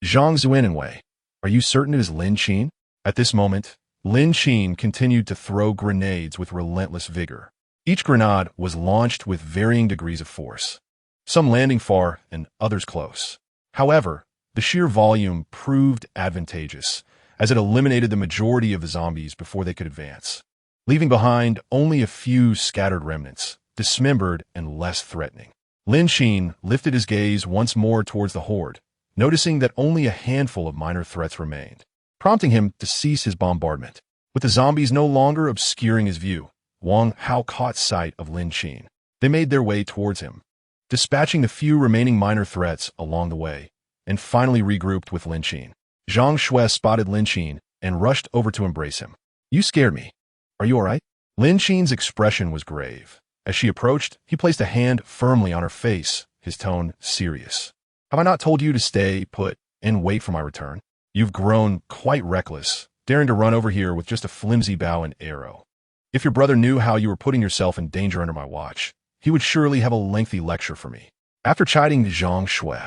"Zhang Zuinwei, are you certain it is Lin Qin?" At this moment, Lin Qin continued to throw grenades with relentless vigor. Each grenade was launched with varying degrees of force, some landing far and others close. However, the sheer volume proved advantageous, as it eliminated the majority of the zombies before they could advance, leaving behind only a few scattered remnants, dismembered and less threatening. Lin Qin lifted his gaze once more towards the Hoard, noticing that only a handful of minor threats remained, prompting him to cease his bombardment. With the zombies no longer obscuring his view, Wang Hao caught sight of Lin Qin. They made their way towards him, dispatching the few remaining minor threats along the way, and finally regrouped with Lin Qin. Zhang Shui spotted Lin Qin and rushed over to embrace him. "You scared me. Are you all right?" Lin Qin's expression was grave. As she approached, he placed a hand firmly on her face, his tone serious. "Have I not told you to stay put and wait for my return? You've grown quite reckless, daring to run over here with just a flimsy bow and arrow. If your brother knew how you were putting yourself in danger under my watch, he would surely have a lengthy lecture for me." After chiding Zhang Shui,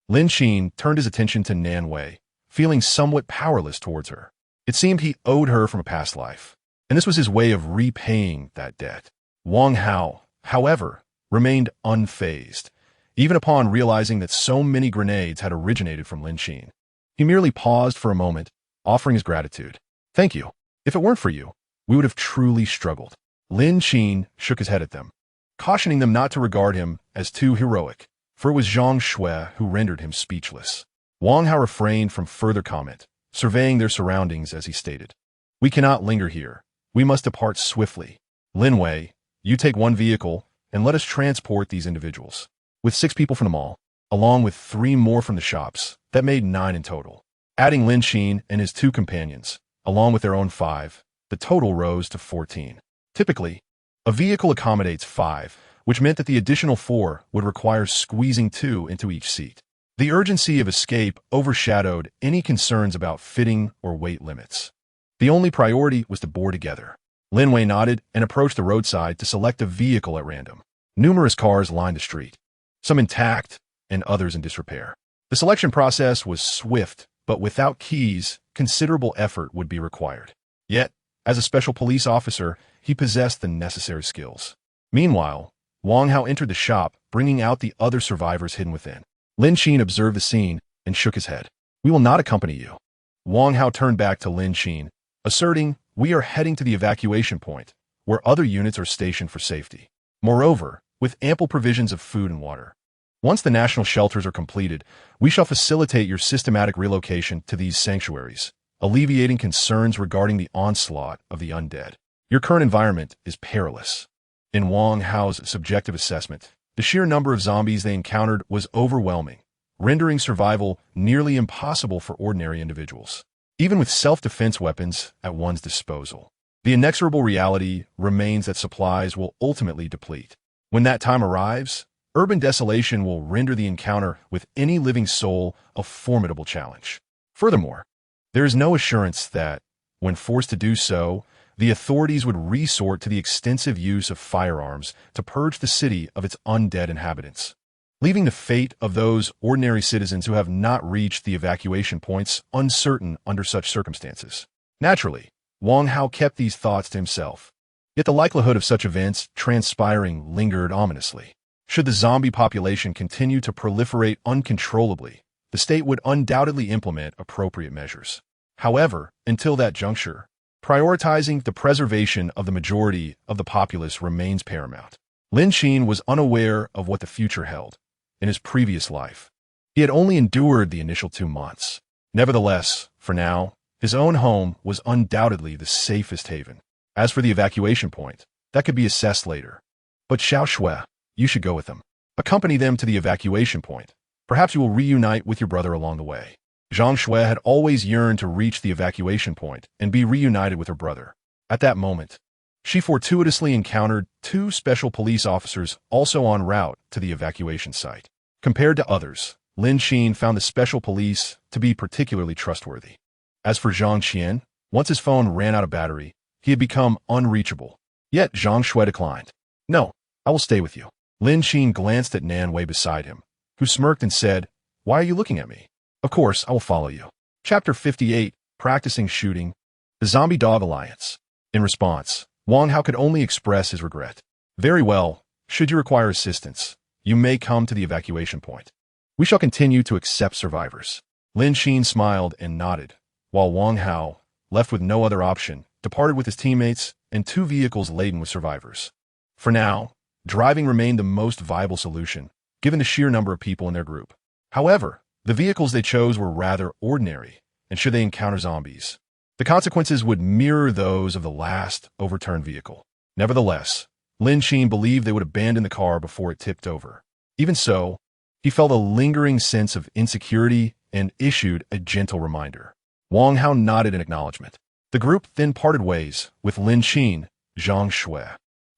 Lin Qin turned his attention to Nan Wei, feeling somewhat powerless towards her. It seemed he owed her from a past life, and this was his way of repaying that debt. Wang Hao, however, remained unfazed, even upon realizing that so many grenades had originated from Lin Qin. He merely paused for a moment, offering his gratitude. "Thank you. If it weren't for you, we would have truly struggled." Lin Qin shook his head at them, cautioning them not to regard him as too heroic, for it was Zhang Shui who rendered him speechless. Wang Hao refrained from further comment, surveying their surroundings as he stated, "We cannot linger here. We must depart swiftly. Lin Wei, you take one vehicle and let us transport these individuals. With 6 people from the mall, along with 3 more from the shops, that made 9 in total. Adding Lin Qin and his 2 companions, along with their own 5, the total rose to 14. Typically, a vehicle accommodates 5, which meant that the additional 4 would require squeezing 2 into each seat. The urgency of escape overshadowed any concerns about fitting or weight limits. The only priority was to board together. Lin Wei nodded and approached the roadside to select a vehicle at random. Numerous cars lined the street, some intact and others in disrepair. The selection process was swift, but without keys, considerable effort would be required. Yet, as a special police officer, he possessed the necessary skills. Meanwhile, Wang Hao entered the shop, bringing out the other survivors hidden within. Lin Qin observed the scene and shook his head. "We will not accompany you." Wang Hao turned back to Lin Qin, asserting, "We are heading to the evacuation point, where other units are stationed for safety. Moreover, with ample provisions of food and water. Once the national shelters are completed, we shall facilitate your systematic relocation to these sanctuaries, alleviating concerns regarding the onslaught of the undead. Your current environment is perilous." In Wang Hao's subjective assessment, the sheer number of zombies they encountered was overwhelming, rendering survival nearly impossible for ordinary individuals, even with self-defense weapons at one's disposal. The inexorable reality remains that supplies will ultimately deplete. When that time arrives, urban desolation will render the encounter with any living soul a formidable challenge. Furthermore, there is no assurance that, when forced to do so, the authorities would resort to the extensive use of firearms to purge the city of its undead inhabitants, leaving the fate of those ordinary citizens who have not reached the evacuation points uncertain under such circumstances. Naturally, Wang Hao kept these thoughts to himself, yet the likelihood of such events transpiring lingered ominously. Should the zombie population continue to proliferate uncontrollably, the state would undoubtedly implement appropriate measures. However, until that juncture, prioritizing the preservation of the majority of the populace remains paramount. Lin Qin was unaware of what the future held. In his previous life, he had only endured the initial 2 months. Nevertheless, for now, his own home was undoubtedly the safest haven. As for the evacuation point, that could be assessed later. But Xiao Shui, you should go with them. Accompany them to the evacuation point. Perhaps you will reunite with your brother along the way. Zhang Shui had always yearned to reach the evacuation point and be reunited with her brother. At that moment, she fortuitously encountered two special police officers also en route to the evacuation site. Compared to others, Lin Qin found the special police to be particularly trustworthy. As for Zhang Qian, once his phone ran out of battery, he had become unreachable. Yet Zhang Shui declined. No, I will stay with you. Lin Qin glanced at Nan Wei beside him, who smirked and said, Why are you looking at me? Of course, I will follow you. Chapter 58, Practicing Shooting, The Zombie Dog Alliance. In response, Wang Hao could only express his regret. Very well, should you require assistance, you may come to the evacuation point. We shall continue to accept survivors. Lin Qin smiled and nodded, while Wang Hao, left with no other option, departed with his teammates and two vehicles laden with survivors. For now, driving remained the most viable solution, given the sheer number of people in their group. However, the vehicles they chose were rather ordinary, and should they encounter zombies, the consequences would mirror those of the last overturned vehicle. Nevertheless, Lin Qin believed they would abandon the car before it tipped over. Even so, he felt a lingering sense of insecurity and issued a gentle reminder. Wang Hao nodded in acknowledgement. The group then parted ways, with Lin Qin, Zhang Shui,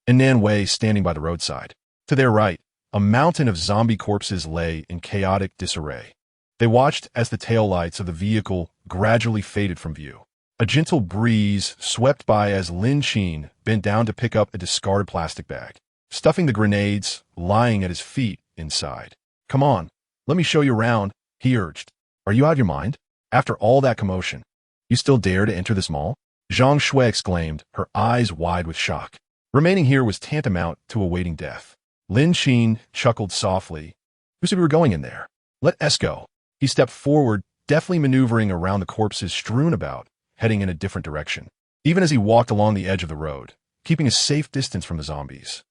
and Nan Wei standing by the roadside. To their right, a mountain of zombie corpses lay in chaotic disarray. They watched as the taillights of the vehicle gradually faded from view. A gentle breeze swept by as Lin Qin bent down to pick up a discarded plastic bag, stuffing the grenades lying at his feet inside. Come on, let me show you around, he urged. Are you out of your mind? After all that commotion, you still dare to enter this mall? Zhang Shui exclaimed, her eyes wide with shock. Remaining here was tantamount to awaiting death. Lin Qin chuckled softly. Who said we were going in there? Let us go. He stepped forward, deftly maneuvering around the corpses strewn about, heading in a different direction, even as he walked along the edge of the road, keeping a safe distance from the zombies.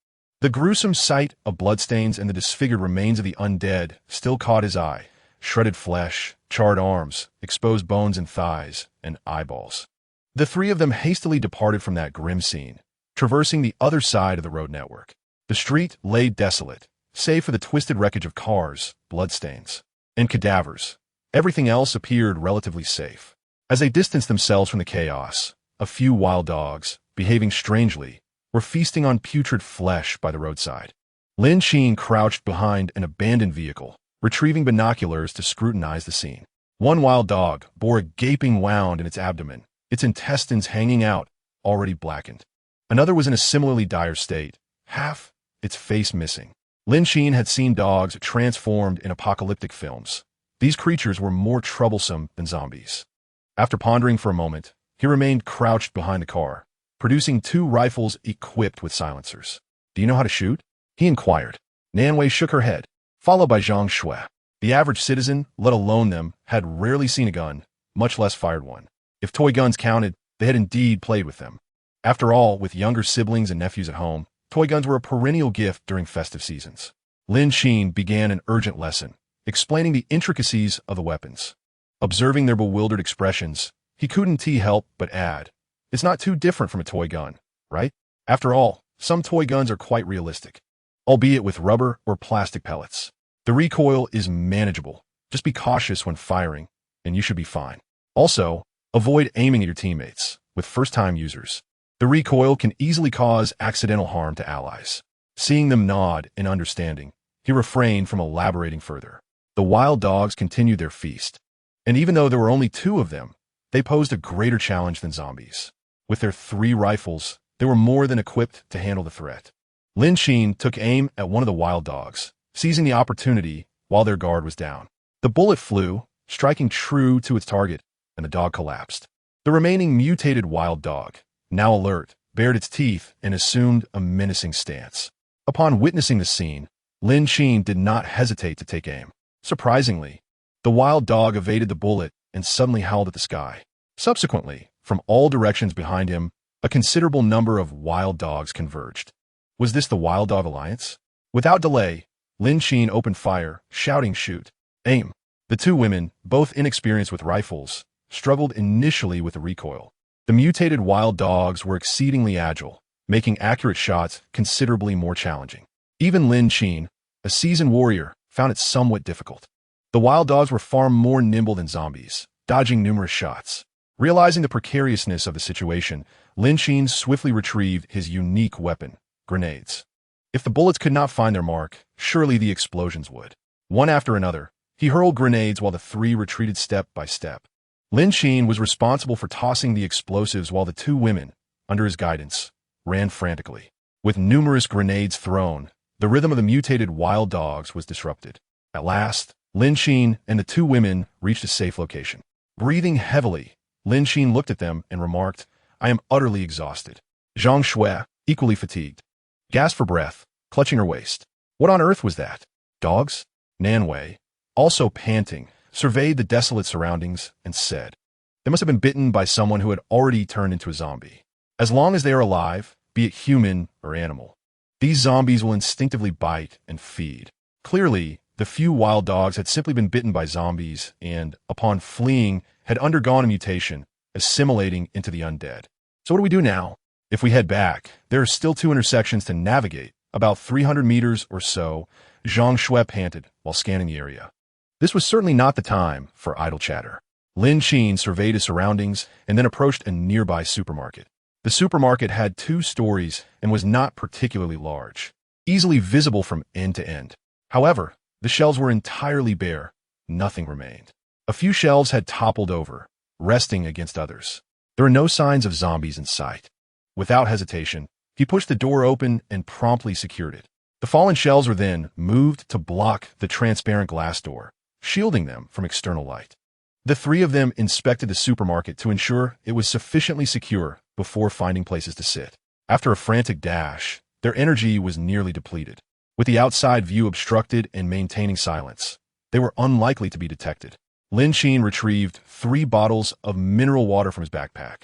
The gruesome sight of bloodstains and the disfigured remains of the undead still caught his eye. Shredded flesh, charred arms, exposed bones and thighs, and eyeballs. The three of them hastily departed from that grim scene, traversing the other side of the road network. The street lay desolate, save for the twisted wreckage of cars, bloodstains, and cadavers. Everything else appeared relatively safe. As they distanced themselves from the chaos, a few wild dogs, behaving strangely, were feasting on putrid flesh by the roadside. Lin Qin crouched behind an abandoned vehicle, retrieving binoculars to scrutinize the scene. One wild dog bore a gaping wound in its abdomen, its intestines hanging out, already blackened. Another was in a similarly dire state, half its face missing. Lin Qin had seen dogs transformed in apocalyptic films. These creatures were more troublesome than zombies. After pondering for a moment, he remained crouched behind the car, producing two rifles equipped with silencers. Do you know how to shoot? He inquired. Nan Wei shook her head, followed by Zhang Shui. The average citizen, let alone them, had rarely seen a gun, much less fired one. If toy guns counted, they had indeed played with them. After all, with younger siblings and nephews at home, toy guns were a perennial gift during festive seasons. Lin Qin began an urgent lesson, explaining the intricacies of the weapons. Observing their bewildered expressions, he couldn't help but add, It's not too different from a toy gun, right? After all, some toy guns are quite realistic, albeit with rubber or plastic pellets. The recoil is manageable. Just be cautious when firing, and you should be fine. Also, avoid aiming at your teammates. With first-time users, the recoil can easily cause accidental harm to allies. Seeing them nod in understanding, he refrained from elaborating further. The wild dogs continued their feast, and even though there were only two of them, they posed a greater challenge than zombies. With their 3 rifles, they were more than equipped to handle the threat. Lin Qin took aim at one of the wild dogs, seizing the opportunity while their guard was down. The bullet flew, striking true to its target, and the dog collapsed. The remaining mutated wild dog, now alert, bared its teeth and assumed a menacing stance. Upon witnessing the scene, Lin Qin did not hesitate to take aim. Surprisingly, the wild dog evaded the bullet and suddenly howled at the sky. Subsequently, from all directions behind him, a considerable number of wild dogs converged. Was this the Wild Dog Alliance? Without delay, Lin Qin opened fire, shouting, "Shoot! Aim!" The two women, both inexperienced with rifles, struggled initially with the recoil. The mutated wild dogs were exceedingly agile, making accurate shots considerably more challenging. Even Lin Qin, a seasoned warrior, found it somewhat difficult. The wild dogs were far more nimble than zombies, dodging numerous shots. Realizing the precariousness of the situation, Lin Qin swiftly retrieved his unique weapon, grenades. If the bullets could not find their mark, surely the explosions would. One after another, he hurled grenades while the three retreated step by step. Lin Qin was responsible for tossing the explosives while the two women, under his guidance, ran frantically. With numerous grenades thrown, the rhythm of the mutated wild dogs was disrupted. At last, Lin Qin and the two women reached a safe location. Breathing heavily, Lin Qin looked at them and remarked, "I am utterly exhausted." Zhang Shui, equally fatigued, gasped for breath, clutching her waist. What on earth was that? Dogs? Nan Wei, also panting, surveyed the desolate surroundings and said, "They must have been bitten by someone who had already turned into a zombie. As long as they are alive, be it human or animal, these zombies will instinctively bite and feed." Clearly, the few wild dogs had simply been bitten by zombies and, upon fleeing, had undergone a mutation, assimilating into the undead. So what do we do now? If we head back, there are still 2 intersections to navigate, about 300 meters or so, Zhang Shui panted while scanning the area. This was certainly not the time for idle chatter. Lin Qin surveyed his surroundings and then approached a nearby supermarket. The supermarket had 2 stories and was not particularly large, easily visible from end to end. However, the shelves were entirely bare. Nothing remained. A few shelves had toppled over, resting against others. There were no signs of zombies in sight. Without hesitation, he pushed the door open and promptly secured it. The fallen shelves were then moved to block the transparent glass door, shielding them from external light. The 3 of them inspected the supermarket to ensure it was sufficiently secure before finding places to sit. After a frantic dash, their energy was nearly depleted. With the outside view obstructed and maintaining silence, they were unlikely to be detected. Lin Qin retrieved 3 bottles of mineral water from his backpack,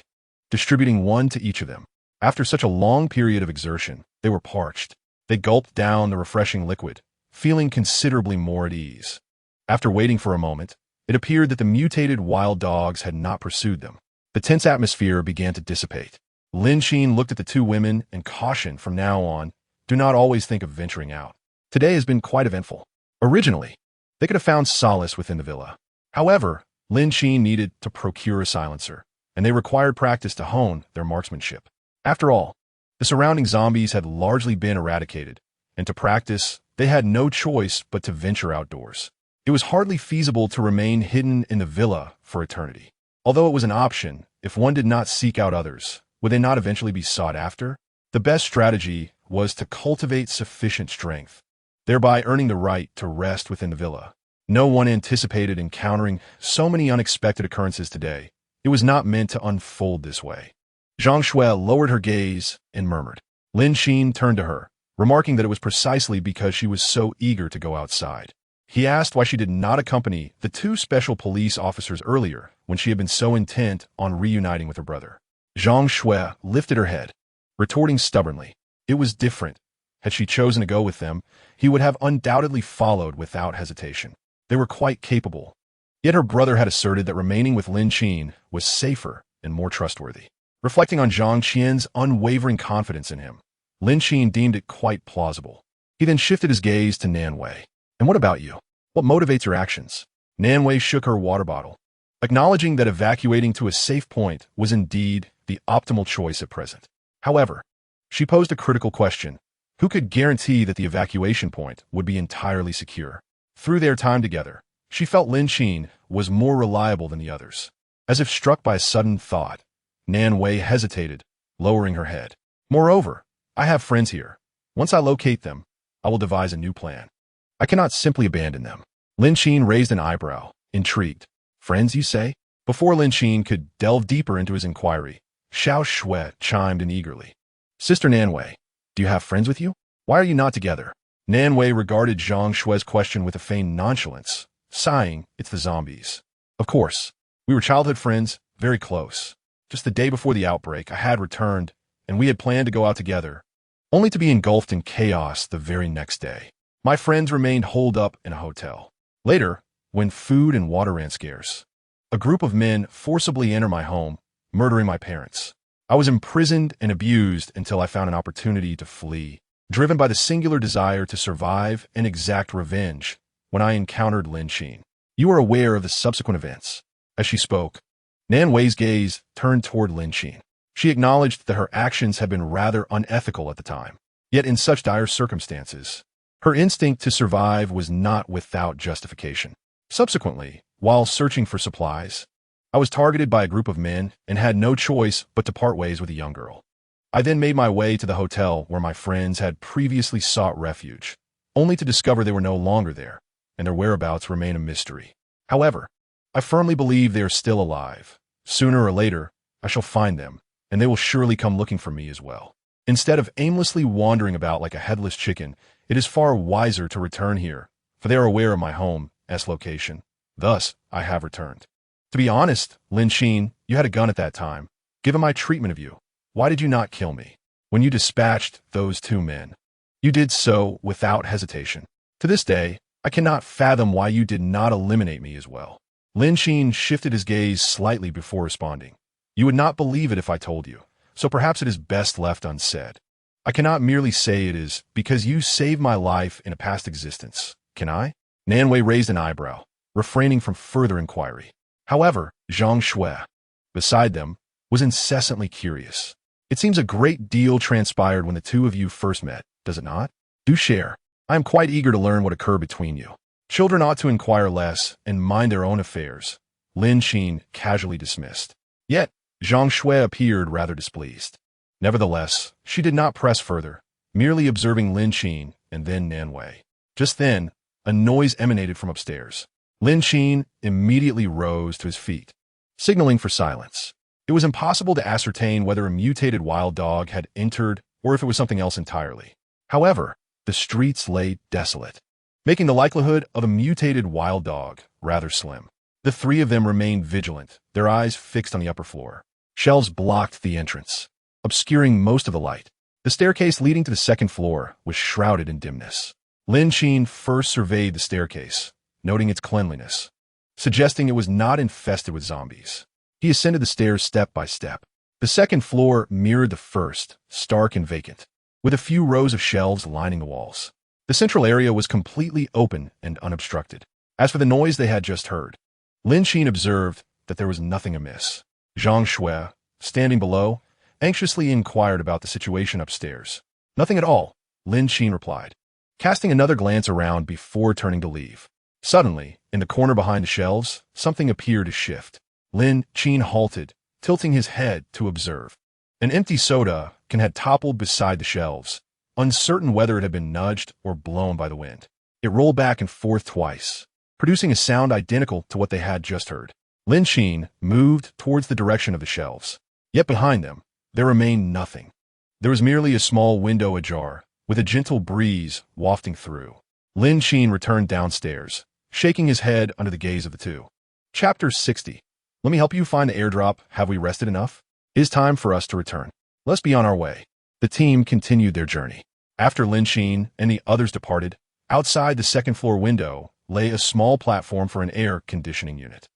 distributing 1 to each of them. After such a long period of exertion, they were parched. They gulped down the refreshing liquid, feeling considerably more at ease. After waiting for a moment, it appeared that the mutated wild dogs had not pursued them. The tense atmosphere began to dissipate. Lin Qin looked at the 2 women and cautioned, from now on, do not always think of venturing out. Today has been quite eventful. Originally, they could have found solace within the villa. However, Lin Qin needed to procure a silencer, and they required practice to hone their marksmanship. After all, the surrounding zombies had largely been eradicated, and to practice, they had no choice but to venture outdoors. It was hardly feasible to remain hidden in the villa for eternity. Although it was an option, if one did not seek out others, would they not eventually be sought after? The best strategy was to cultivate sufficient strength, thereby earning the right to rest within the villa. No one anticipated encountering so many unexpected occurrences today. It was not meant to unfold this way. Zhang Shui lowered her gaze and murmured. Lin Qin turned to her, remarking that it was precisely because she was so eager to go outside. He asked why she did not accompany the 2 special police officers earlier when she had been so intent on reuniting with her brother. Zhang Shui lifted her head, retorting stubbornly. It was different. Had she chosen to go with them, he would have undoubtedly followed without hesitation. They were quite capable. Yet her brother had asserted that remaining with Lin Qin was safer and more trustworthy. Reflecting on Zhang Qian's unwavering confidence in him, Lin Qin deemed it quite plausible. He then shifted his gaze to Nan Wei. "And what about you? What motivates your actions?" Nan Wei shook her water bottle, acknowledging that evacuating to a safe point was indeed the optimal choice at present. However, she posed a critical question. Who could guarantee that the evacuation point would be entirely secure? Through their time together, she felt Lin Qin was more reliable than the others. As if struck by a sudden thought, Nan Wei hesitated, lowering her head. "Moreover, I have friends here. Once I locate them, I will devise a new plan. I cannot simply abandon them." Lin Qin raised an eyebrow, intrigued. "Friends, you say?" Before Lin Qin could delve deeper into his inquiry, Xiao Shui chimed in eagerly. "Sister Nan Wei, do you have friends with you? Why are you not together?" Nan Wei regarded Zhang Shui's question with a feigned nonchalance, sighing, "It's the zombies. Of course, we were childhood friends, very close. Just the day before the outbreak, I had returned, and we had planned to go out together, only to be engulfed in chaos the very next day. My friends remained holed up in a hotel. Later, when food and water ran scarce, a group of men forcibly entered my home, murdering my parents. I was imprisoned and abused until I found an opportunity to flee, driven by the singular desire to survive and exact revenge when I encountered Lin Qin. You are aware of the subsequent events. As she spoke, Nan Wei's gaze turned toward Lin Qin. She acknowledged that her actions had been rather unethical at the time. Yet in such dire circumstances, her instinct to survive was not without justification. Subsequently, while searching for supplies, I was targeted by a group of men and had no choice but to part ways with a young girl. I then made my way to the hotel where my friends had previously sought refuge, only to discover they were no longer there, and their whereabouts remain a mystery. However, I firmly believe they are still alive. Sooner or later, I shall find them, and they will surely come looking for me as well. Instead of aimlessly wandering about like a headless chicken, it is far wiser to return here, for they are aware of my home's location. Thus, I have returned. To be honest, Lin Qin, you had a gun at that time. Given my treatment of you, why did you not kill me? When you dispatched those two men, you did so without hesitation. To this day, I cannot fathom why you did not eliminate me as well. Lin Qin shifted his gaze slightly before responding. You would not believe it if I told you, so perhaps it is best left unsaid. I cannot merely say it is because you saved my life in a past existence, can I? Nan Wei raised an eyebrow, refraining from further inquiry. However, Zhang Shui, beside them, was incessantly curious. It seems a great deal transpired when the two of you first met, does it not? Do share. I am quite eager to learn what occurred between you. Children ought to inquire less and mind their own affairs, Lin Qin casually dismissed. Yet, Zhang Shui appeared rather displeased. Nevertheless, she did not press further, merely observing Lin Qin and then Nan Wei. Just then, a noise emanated from upstairs. Lin Qin immediately rose to his feet, signaling for silence. It was impossible to ascertain whether a mutated wild dog had entered or if it was something else entirely. However, the streets lay desolate, making the likelihood of a mutated wild dog rather slim. The three of them remained vigilant, their eyes fixed on the upper floor. Shelves blocked the entrance, obscuring most of the light. The staircase leading to the second floor was shrouded in dimness. Lin Qin first surveyed the staircase, noting its cleanliness, suggesting it was not infested with zombies. He ascended the stairs step by step. The second floor mirrored the first, stark and vacant, with a few rows of shelves lining the walls. The central area was completely open and unobstructed. As for the noise they had just heard, Lin Qin observed that there was nothing amiss. Zhang Shui, standing below, anxiously inquired about the situation upstairs. Nothing at all, Lin Qin replied, casting another glance around before turning to leave. Suddenly, in the corner behind the shelves, something appeared to shift. Lin Qin halted, tilting his head to observe. An empty soda can had toppled beside the shelves, uncertain whether it had been nudged or blown by the wind. It rolled back and forth twice, producing a sound identical to what they had just heard. Lin Qin moved towards the direction of the shelves. Yet behind them, there remained nothing. There was merely a small window ajar, with a gentle breeze wafting through. Lin Qin returned downstairs, shaking his head under the gaze of the two. Chapter 60. Let me help you find the airdrop. Have we rested enough? It is time for us to return. Let's be on our way. The team continued their journey. After Lin Qin and the others departed, outside the second-floor window lay a small platform for an air conditioning unit.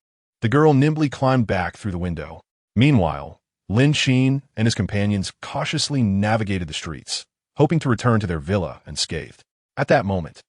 The girl nimbly climbed back through the window. Meanwhile, Lin Qin and his companions cautiously navigated the streets, hoping to return to their villa unscathed. At that moment,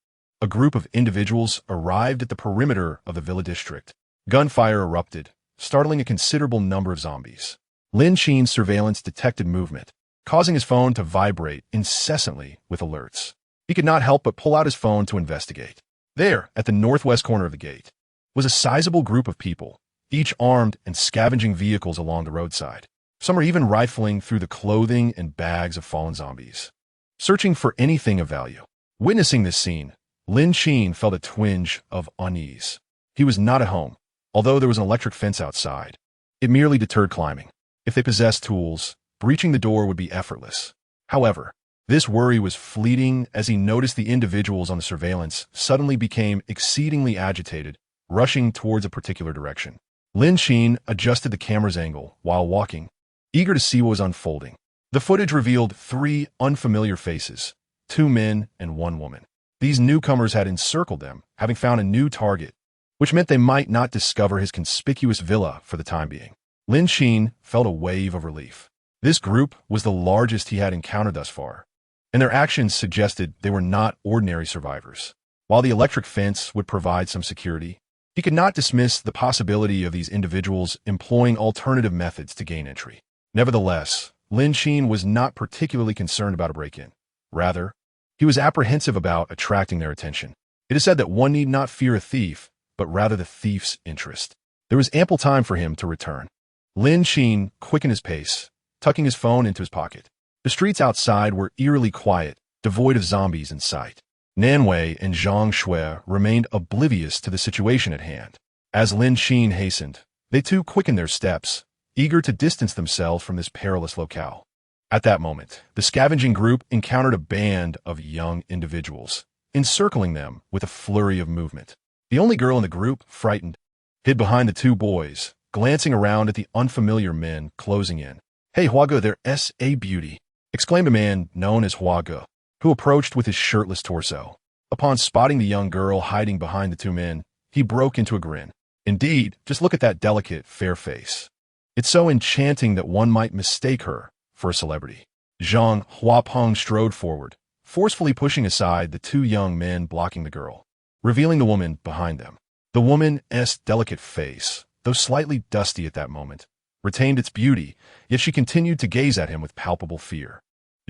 a group of individuals arrived at the perimeter of the villa district. Gunfire erupted, startling a considerable number of zombies. Lin Qin's surveillance detected movement, causing his phone to vibrate incessantly with alerts. He could not help but pull out his phone to investigate. There, at the northwest corner of the gate, was a sizable group of people, each armed and scavenging vehicles along the roadside. Some were even rifling through the clothing and bags of fallen zombies, searching for anything of value. Witnessing this scene, Lin Qin felt a twinge of unease. He was not at home, although there was an electric fence outside. It merely deterred climbing. If they possessed tools, breaching the door would be effortless. However, this worry was fleeting as he noticed the individuals on the surveillance suddenly became exceedingly agitated, rushing towards a particular direction. Lin Qin adjusted the camera's angle while walking, eager to see what was unfolding. The footage revealed three unfamiliar faces, two men and one woman. These newcomers had encircled them, having found a new target, which meant they might not discover his conspicuous villa for the time being. Lin Qin felt a wave of relief. This group was the largest he had encountered thus far, and their actions suggested they were not ordinary survivors. While the electric fence would provide some security, he could not dismiss the possibility of these individuals employing alternative methods to gain entry. Nevertheless, Lin Qin was not particularly concerned about a break-in. Rather, he was apprehensive about attracting their attention. It is said that one need not fear a thief, but rather the thief's interest. There was ample time for him to return. Lin Qin quickened his pace, tucking his phone into his pocket. The streets outside were eerily quiet, devoid of zombies in sight. Nanwei and Zhang Shui remained oblivious to the situation at hand. As Lin Qin hastened, they too quickened their steps, eager to distance themselves from this perilous locale. At that moment, the scavenging group encountered a band of young individuals, encircling them with a flurry of movement. The only girl in the group, frightened, hid behind the two boys, glancing around at the unfamiliar men closing in. "Hey, Huago, there's a beauty," exclaimed a man known as Huago, who approached with his shirtless torso. Upon spotting the young girl hiding behind the two men, he broke into a grin. Indeed, just look at that delicate, fair face. It's so enchanting that one might mistake her for a celebrity. Zhang Huapeng strode forward, forcefully pushing aside the two young men blocking the girl, revealing the woman behind them. The woman's delicate face, though slightly dusty at that moment, retained its beauty, yet she continued to gaze at him with palpable fear.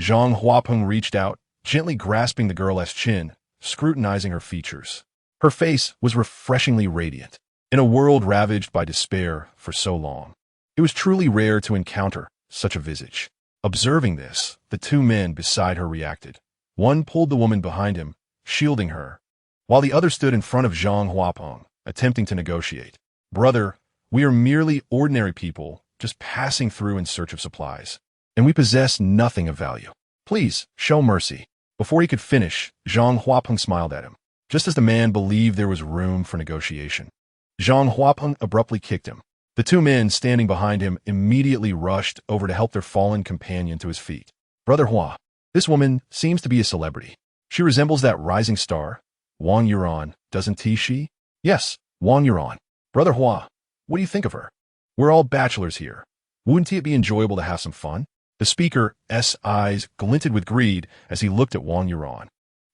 Zhang Huapeng reached out, gently grasping the girl's chin, scrutinizing her features. Her face was refreshingly radiant. In a world ravaged by despair for so long, it was truly rare to encounter such a visage. Observing this, the two men beside her reacted. One pulled the woman behind him, shielding her, while the other stood in front of Zhang Huapeng, attempting to negotiate. "Brother, we are merely ordinary people, just passing through in search of supplies, and we possess nothing of value. Please, show mercy." Before he could finish, Zhang Huapeng smiled at him, just as the man believed there was room for negotiation. Zhang Huapeng abruptly kicked him. The two men standing behind him immediately rushed over to help their fallen companion to his feet. "Brother Hua, this woman seems to be a celebrity. She resembles that rising star, Wang Yuan, doesn't she?" "Yes, Wang Yuan. Brother Hua, what do you think of her? We're all bachelors here. Wouldn't it be enjoyable to have some fun?" The speaker's eyes glinted with greed as he looked at Wang Yuan,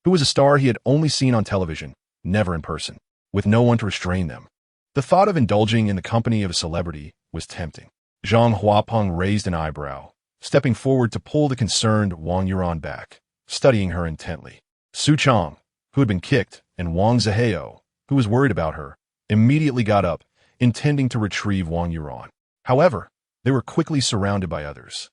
who was a star he had only seen on television, never in person, with no one to restrain them. The thought of indulging in the company of a celebrity was tempting. Zhang Huapeng raised an eyebrow, stepping forward to pull the concerned Wang Yuan back, studying her intently. Su Chang, who had been kicked, and Wang Zihao, who was worried about her, immediately got up, intending to retrieve Wang Yuan. However, they were quickly surrounded by others.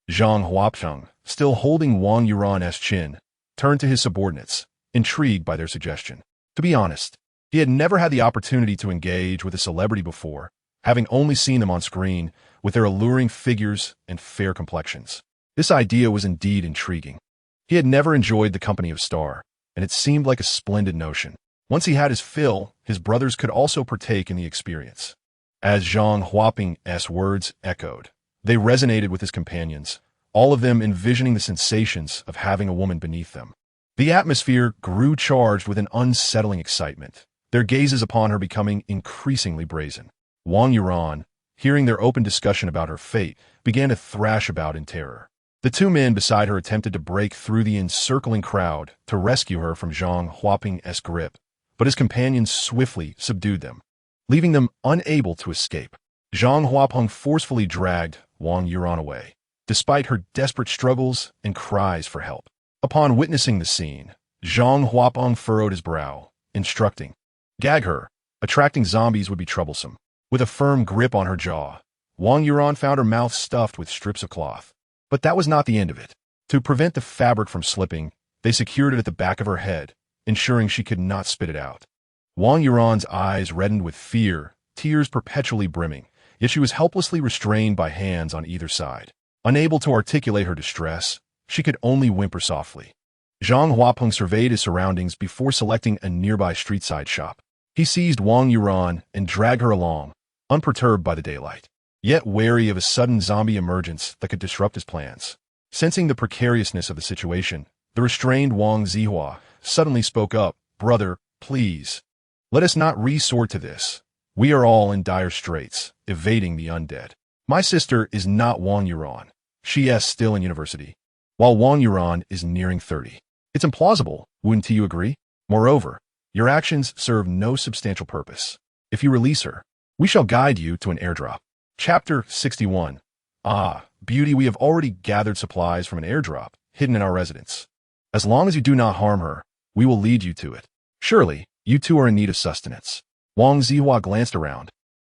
Zhang Huapeng, still holding Wang Yuan's chin, turned to his subordinates, intrigued by their suggestion. To be honest, he had never had the opportunity to engage with a celebrity before, having only seen them on screen with their alluring figures and fair complexions. This idea was indeed intriguing. He had never enjoyed the company of Star, and it seemed like a splendid notion. Once he had his fill, his brothers could also partake in the experience. As Zhang Huapeng's words echoed, they resonated with his companions, all of them envisioning the sensations of having a woman beneath them. The atmosphere grew charged with an unsettling excitement, their gazes upon her becoming increasingly brazen. Wang Yuan, hearing their open discussion about her fate, began to thrash about in terror. The two men beside her attempted to break through the encircling crowd to rescue her from Zhang Huapeng's grip, but his companions swiftly subdued them, leaving them unable to escape. Zhang Huapeng forcefully dragged Wang Yuan away, despite her desperate struggles and cries for help. Upon witnessing the scene, Zhang Huapeng furrowed his brow, instructing, "Gag her. Attracting zombies would be troublesome." With a firm grip on her jaw, Wang Yuan found her mouth stuffed with strips of cloth. But that was not the end of it. To prevent the fabric from slipping, they secured it at the back of her head, ensuring she could not spit it out. Wang Yuan's eyes reddened with fear, tears perpetually brimming, yet she was helplessly restrained by hands on either side. Unable to articulate her distress, she could only whimper softly. Zhang Huapeng surveyed his surroundings before selecting a nearby street-side shop. He seized Wang Yuan and dragged her along, unperturbed by the daylight, yet wary of a sudden zombie emergence that could disrupt his plans. Sensing the precariousness of the situation, the restrained Wang Zihua suddenly spoke up, "Brother, please, let us not resort to this. We are all in dire straits, evading the undead." My sister is not Wang Yuran. She is still in university, while Wang Yuran is nearing 30. It's implausible, wouldn't you agree? Moreover, your actions serve no substantial purpose. If you release her, we shall guide you to an airdrop. Chapter 61. Ah, Beauty, we have already gathered supplies from an airdrop hidden in our residence. As long as you do not harm her, we will lead you to it. Surely, you two are in need of sustenance. Wang Zihua glanced around,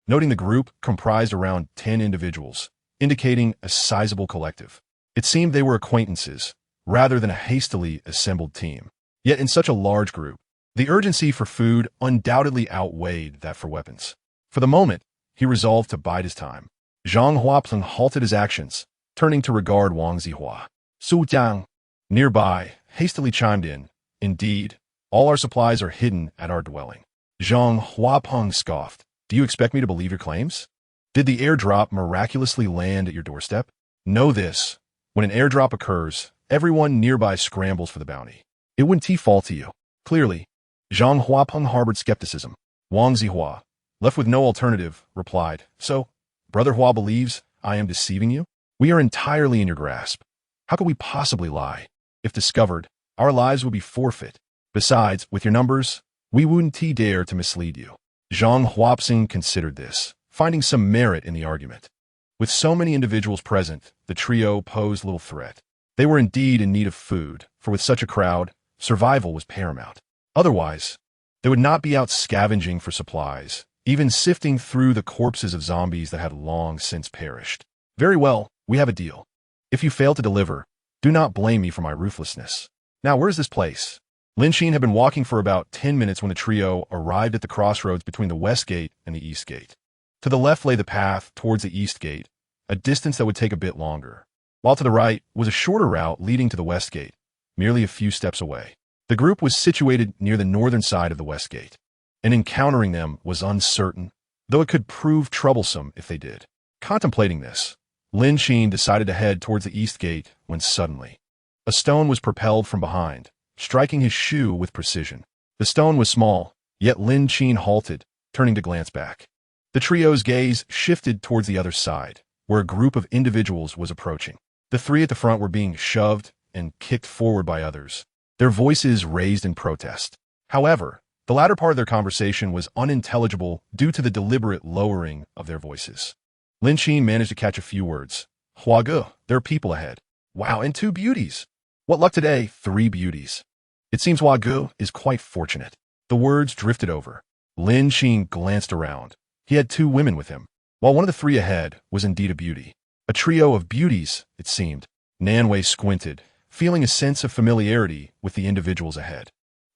noting the group comprised around 10 individuals, indicating a sizable collective. It seemed they were acquaintances, rather than a hastily assembled team. Yet in such a large group, the urgency for food undoubtedly outweighed that for weapons. For the moment, he resolved to bide his time. Zhang Huapeng halted his actions, turning to regard Wang Zihua. Su Jiang, nearby, hastily chimed in. Indeed, all our supplies are hidden at our dwelling. Zhang Huapeng scoffed. Do you expect me to believe your claims? Did the airdrop miraculously land at your doorstep? Know this. When an airdrop occurs, everyone nearby scrambles for the bounty. It wouldn't fall to you. Clearly, Zhang Huapeng harbored skepticism. Wang Zihua, left with no alternative, replied, So, Brother Hua believes I am deceiving you? We are entirely in your grasp. How could we possibly lie? If discovered, our lives would be forfeit. Besides, with your numbers, we wouldn't dare to mislead you. Zhang Huapeng considered this, finding some merit in the argument. With so many individuals present, the trio posed little threat. They were indeed in need of food, for with such a crowd, survival was paramount. Otherwise, they would not be out scavenging for supplies, even sifting through the corpses of zombies that had long since perished. Very well, we have a deal. If you fail to deliver, do not blame me for my ruthlessness. Now, where's this place? Lin Qin had been walking for about 10 minutes when the trio arrived at the crossroads between the west gate and the east gate. To the left lay the path towards the east gate, a distance that would take a bit longer, while to the right was a shorter route leading to the west gate, merely a few steps away. The group was situated near the northern side of the west gate, and encountering them was uncertain, though it could prove troublesome if they did. Contemplating this, Lin Qin decided to head towards the east gate when suddenly, a stone was propelled from behind, striking his shoe with precision. The stone was small, yet Lin Qin halted, turning to glance back. The trio's gaze shifted towards the other side, where a group of individuals was approaching. The three at the front were being shoved and kicked forward by others, their voices raised in protest. However, the latter part of their conversation was unintelligible due to the deliberate lowering of their voices. Lin Qin managed to catch a few words. Huagu, there are people ahead. Wow, and 2 beauties. What luck today, 3 beauties. It seems Huagu is quite fortunate. The words drifted over. Lin Qin glanced around. He had 2 women with him, while one of the 3 ahead was indeed a beauty. A trio of beauties, it seemed. Nanwei squinted, feeling a sense of familiarity with the individuals ahead.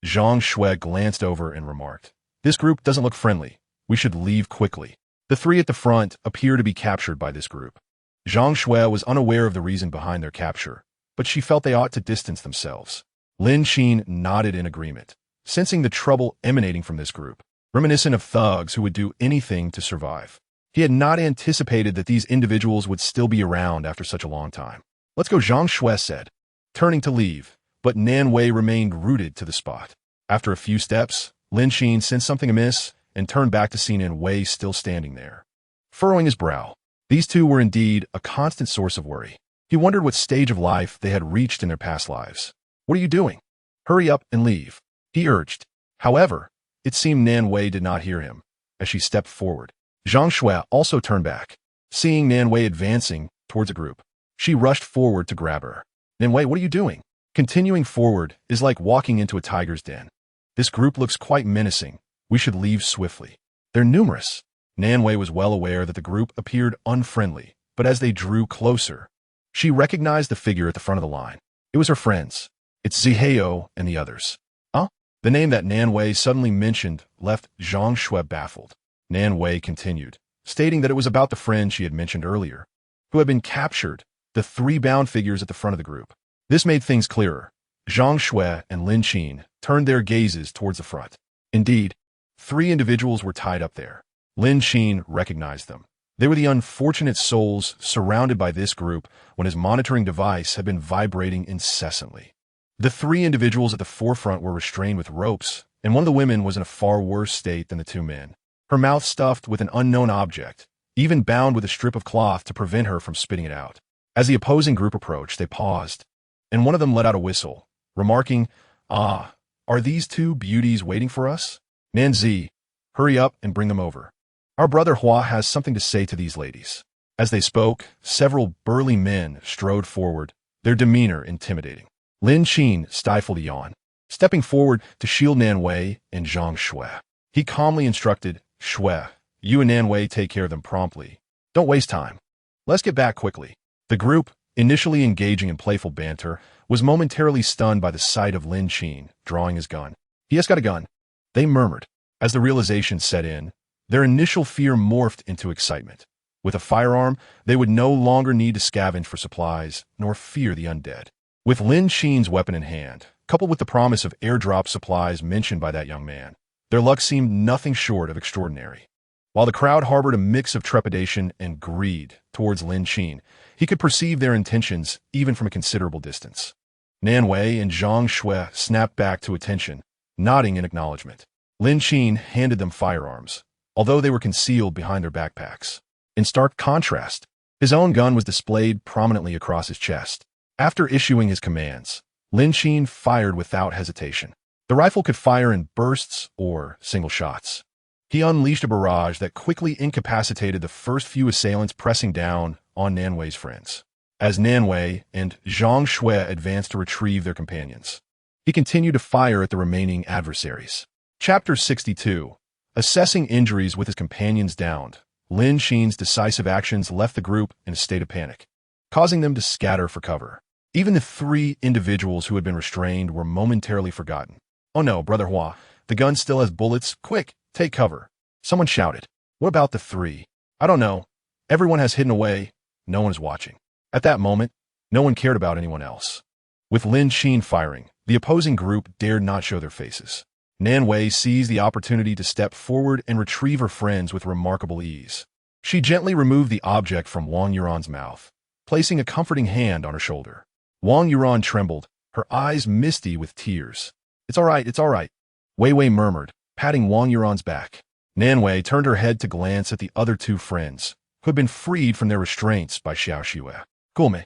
Zhang Shui glanced over and remarked, This group doesn't look friendly. We should leave quickly. The 3 at the front appear to be captured by this group. Zhang Shui was unaware of the reason behind their capture, but she felt they ought to distance themselves. Lin Qin nodded in agreement, sensing the trouble emanating from this group, reminiscent of thugs who would do anything to survive. He had not anticipated that these individuals would still be around after such a long time. Let's go, Zhang Shui said, turning to leave, but Nanwei remained rooted to the spot. After a few steps, Lin Qin sensed something amiss and turned back to see Nanwei still standing there, furrowing his brow. These 2 were indeed a constant source of worry. He wondered what stage of life they had reached in their past lives. What are you doing? Hurry up and leave, he urged. However, it seemed Nanwei did not hear him. As she stepped forward, Zhang Shui also turned back, seeing Nanwei advancing towards a group. She rushed forward to grab her. Nanwei, what are you doing? Continuing forward is like walking into a tiger's den. This group looks quite menacing. We should leave swiftly. They're numerous. Nanwei was well aware that the group appeared unfriendly, but as they drew closer, she recognized the figure at the front of the line. It was her friends. It's Ziheo and the others. Huh? The name that Nanwei suddenly mentioned left Zhang Shui baffled. Nanwei continued, stating that it was about the friend she had mentioned earlier, who had been captured, the 3 bound figures at the front of the group. This made things clearer. Zhang Shui and Lin Qin turned their gazes towards the front. Indeed, 3 individuals were tied up there. Lin Qin recognized them. They were the unfortunate souls surrounded by this group when his monitoring device had been vibrating incessantly. The 3 individuals at the forefront were restrained with ropes, and one of the women was in a far worse state than the 2 men. Her mouth stuffed with an unknown object, even bound with a strip of cloth to prevent her from spitting it out. As the opposing group approached, they paused, and one of them let out a whistle, remarking, "Ah, are these two beauties waiting for us? Nanzi, hurry up and bring them over. Our brother Hua has something to say to these ladies." As they spoke, several burly men strode forward, their demeanor intimidating. Lin Qin stifled a yawn, stepping forward to shield Nan Wei and Zhang Shui. He calmly instructed, "Shui, you and Nan Wei take care of them promptly. Don't waste time. Let's get back quickly." The group, initially engaging in playful banter, was momentarily stunned by the sight of Lin Qin drawing his gun. "He has got a gun," they murmured. As the realization set in, their initial fear morphed into excitement. With a firearm, they would no longer need to scavenge for supplies, nor fear the undead. With Lin Qin's weapon in hand, coupled with the promise of airdrop supplies mentioned by that young man, their luck seemed nothing short of extraordinary. While the crowd harbored a mix of trepidation and greed towards Lin Qin, he could perceive their intentions even from a considerable distance. Nan Wei and Zhang Shui snapped back to attention, nodding in acknowledgement. Lin Qin handed them firearms, although they were concealed behind their backpacks. In stark contrast, his own gun was displayed prominently across his chest. After issuing his commands, Lin Qin fired without hesitation. The rifle could fire in bursts or single shots. He unleashed a barrage that quickly incapacitated the first few assailants pressing down on Nan Wei's friends. As Nan Wei and Zhang Shui advanced to retrieve their companions, he continued to fire at the remaining adversaries. Chapter 62. Assessing injuries with his companions downed, Lin Qin's decisive actions left the group in a state of panic, causing them to scatter for cover. Even the three individuals who had been restrained were momentarily forgotten. "Oh no, Brother Hua, the gun still has bullets. Quick, take cover," someone shouted. "What about the three?" "I don't know. Everyone has hidden away. No one is watching." At that moment, no one cared about anyone else. With Lin Qin firing, the opposing group dared not show their faces. Nan Wei seized the opportunity to step forward and retrieve her friends with remarkable ease. She gently removed the object from Wang Yuran's mouth, placing a comforting hand on her shoulder. Wang Yuran trembled, her eyes misty with tears. It's all right, Wei Wei murmured, patting Wang Yuran's back. Nan Wei turned her head to glance at the other two friends, who had been freed from their restraints by Xiao Xue. "Gulme,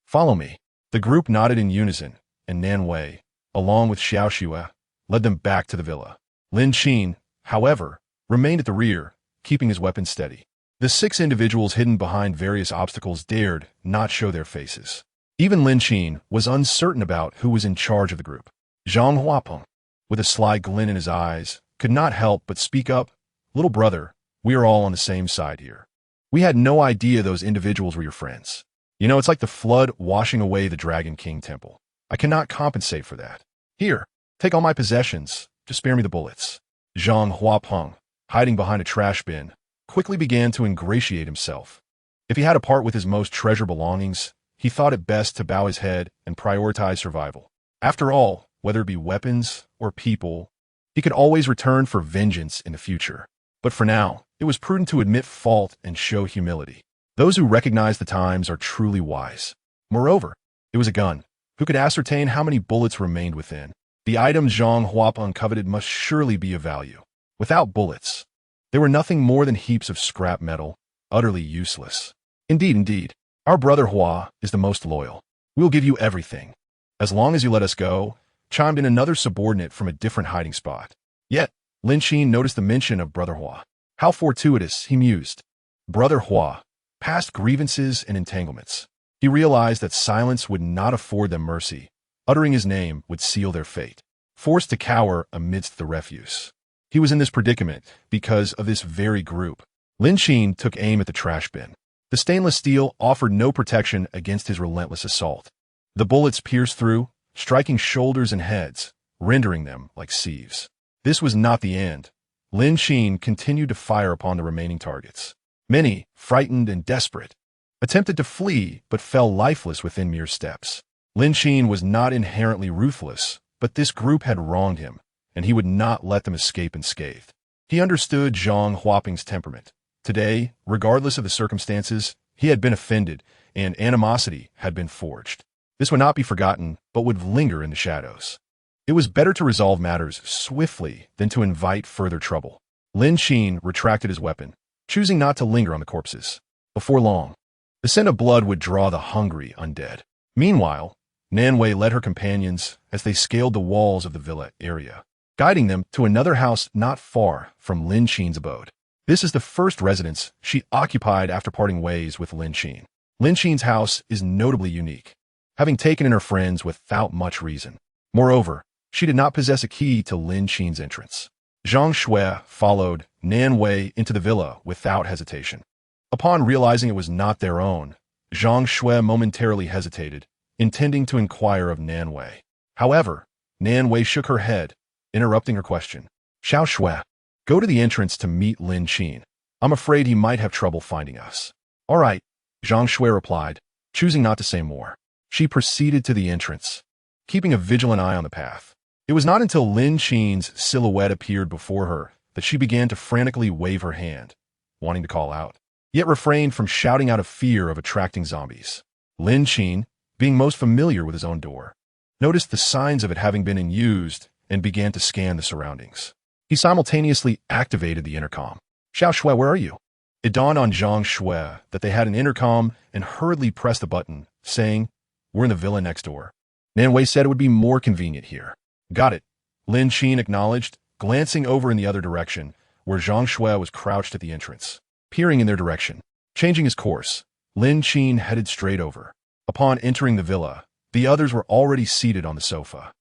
follow me." The group nodded in unison, and Nan Wei, along with Xiao Xue, led them back to the villa. Lin Qin, however, remained at the rear, keeping his weapon steady. The 6 individuals hidden behind various obstacles dared not show their faces. Even Lin Qin was uncertain about who was in charge of the group. Zhang Huapeng, with a sly glint in his eyes, could not help but speak up. "Little brother, we are all on the same side here. We had no idea those individuals were your friends. You know, it's like the flood washing away the Dragon King temple. I cannot compensate for that. Here, take all my possessions, just spare me the bullets." Zhang Huapeng, hiding behind a trash bin, quickly began to ingratiate himself. If he had to part with his most treasured belongings, he thought it best to bow his head and prioritize survival. After all, whether it be weapons or people, he could always return for vengeance in the future. But for now, it was prudent to admit fault and show humility. Those who recognize the times are truly wise. Moreover, it was a gun. Who could ascertain how many bullets remained within? The items Zhang Huapeng coveted must surely be of value. Without bullets, they were nothing more than heaps of scrap metal, utterly useless. Indeed, our brother Hua is the most loyal. We will give you everything, as long as you let us go," chimed in another subordinate from a different hiding spot. Yet, Lin Qin noticed the mention of Brother Hua. How fortuitous, he mused. Brother Hua, past grievances and entanglements. He realized that silence would not afford them mercy. Uttering his name would seal their fate. Forced to cower amidst the refuse. He was in this predicament because of this very group. Lin Qin took aim at the trash bin. The stainless steel offered no protection against his relentless assault. The bullets pierced through, striking shoulders and heads, rendering them like sieves. This was not the end. Lin Qin continued to fire upon the remaining targets. Many, frightened and desperate, attempted to flee but fell lifeless within mere steps. Lin Qin was not inherently ruthless, but this group had wronged him, and he would not let them escape unscathed. He understood Zhang Huapeng's temperament. Today, regardless of the circumstances, he had been offended, and animosity had been forged. This would not be forgotten, but would linger in the shadows. It was better to resolve matters swiftly than to invite further trouble. Lin Qin retracted his weapon, choosing not to linger on the corpses. Before long, the scent of blood would draw the hungry undead. Meanwhile, Nanwei led her companions as they scaled the walls of the villa area, guiding them to another house not far from Lin Qin's abode. This is the first residence she occupied after parting ways with Lin Qin. Lin Qin's house is notably unique, having taken in her friends without much reason. Moreover, she did not possess a key to Lin Qin's entrance. Zhang Shui followed Nanwei into the villa without hesitation. Upon realizing it was not their own, Zhang Shui momentarily hesitated, intending to inquire of Nanwei. However, Nanwei shook her head, interrupting her question. Xiao Shui, go to the entrance to meet Lin Qin. I'm afraid he might have trouble finding us. All right, Zhang Shui replied, choosing not to say more. She proceeded to the entrance, keeping a vigilant eye on the path. It was not until Lin Qin's silhouette appeared before her that she began to frantically wave her hand, wanting to call out, yet refrained from shouting out of fear of attracting zombies. Lin Qin, being most familiar with his own door, noticed the signs of it having been unused and began to scan the surroundings. He simultaneously activated the intercom. Xiao Shui, where are you? It dawned on Zhang Shui that they had an intercom and hurriedly pressed the button, saying, we're in the villa next door. Nanwei said it would be more convenient here. Got it, Lin Qin acknowledged, glancing over in the other direction, where Zhang Shui was crouched at the entrance. Peering in their direction, changing his course, Lin Qin headed straight over. Upon entering the villa, the others were already seated on the sofa.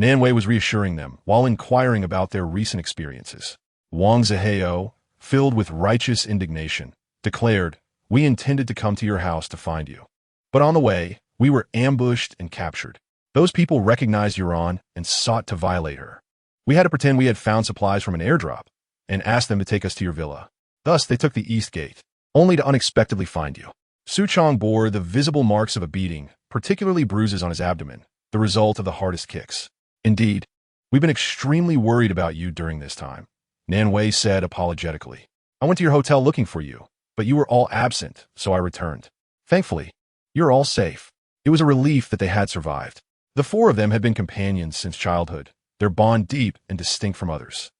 Nanwei was reassuring them while inquiring about their recent experiences. Wang Zihao, filled with righteous indignation, declared, we intended to come to your house to find you. But on the way, we were ambushed and captured. Those people recognized Yuan and sought to violate her. We had to pretend we had found supplies from an airdrop and asked them to take us to your villa. Thus, they took the east gate, only to unexpectedly find you. Su Chong bore the visible marks of a beating, particularly bruises on his abdomen, the result of the hardest kicks. Indeed, we've been extremely worried about you during this time, Nanwei said apologetically. I went to your hotel looking for you, but you were all absent, so I returned. Thankfully, you're all safe. It was a relief that they had survived. The four of them had been companions since childhood, their bond deep and distinct from others.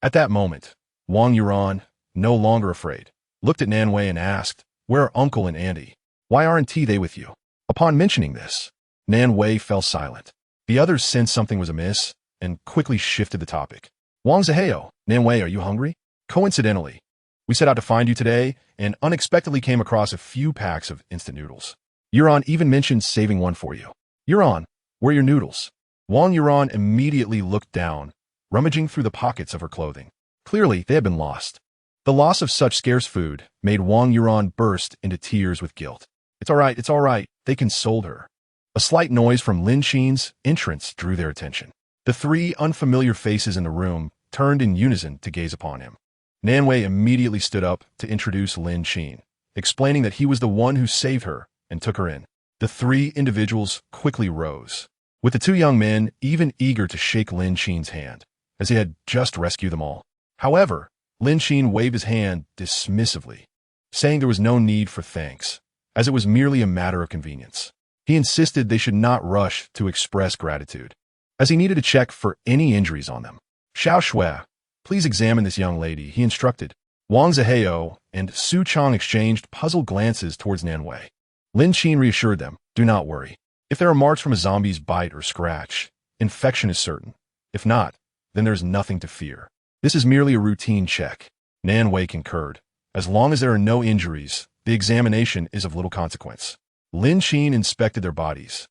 At that moment, Wang Yuan, no longer afraid, looked at Nanwei and asked, where are Uncle and Auntie? Why aren't they with you? Upon mentioning this, Nanwei fell silent. The others sensed something was amiss and quickly shifted the topic. Wang Zihao, Nanwei, are you hungry? Coincidentally, we set out to find you today and unexpectedly came across a few packs of instant noodles. Yuan even mentioned saving one for you. Yuan, where are your noodles? Wang Yuan immediately looked down, rummaging through the pockets of her clothing. Clearly, they had been lost. The loss of such scarce food made Wang Yuan burst into tears with guilt. It's all right, they consoled her. A slight noise from Lin Qin's entrance drew their attention. The three unfamiliar faces in the room turned in unison to gaze upon him. Nanwei immediately stood up to introduce Lin Qin, explaining that he was the one who saved her and took her in. The three individuals quickly rose, with the two young men even eager to shake Lin Qin's hand, as he had just rescued them all. However, Lin Qin waved his hand dismissively, saying there was no need for thanks, as it was merely a matter of convenience. He insisted they should not rush to express gratitude, as he needed to check for any injuries on them. Xiao Shui, please examine this young lady, he instructed. Wang Zihao and Su Chong exchanged puzzled glances towards Nanwei. Lin Qin reassured them, do not worry. If there are marks from a zombie's bite or scratch, infection is certain. If not, then there's nothing to fear. This is merely a routine check. Nanwei concurred. As long as there are no injuries, the examination is of little consequence. Lin Qin inspected their bodies,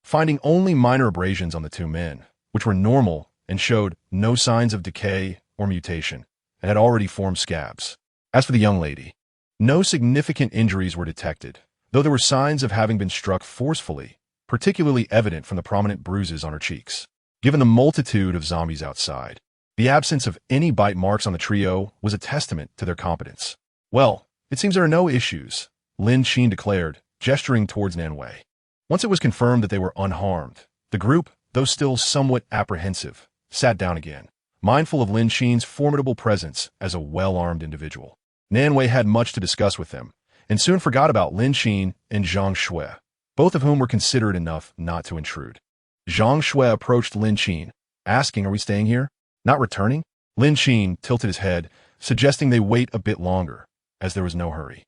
finding only minor abrasions on the two men, which were normal and showed no signs of decay or mutation, and had already formed scabs. As for the young lady, no significant injuries were detected, though there were signs of having been struck forcefully, particularly evident from the prominent bruises on her cheeks. Given the multitude of zombies outside, the absence of any bite marks on the trio was a testament to their competence. Well, it seems there are no issues, Lin Qin declared, gesturing towards Nanwei. Once it was confirmed that they were unharmed, the group, though still somewhat apprehensive, sat down again, mindful of Lin Qin's formidable presence as a well-armed individual. Nanwei had much to discuss with them, and soon forgot about Lin Qin and Zhang Shui, both of whom were considerate enough not to intrude. Zhang Shui approached Lin Qin, asking, are we staying here? Not returning? Lin Qin tilted his head, suggesting they wait a bit longer, as there was no hurry.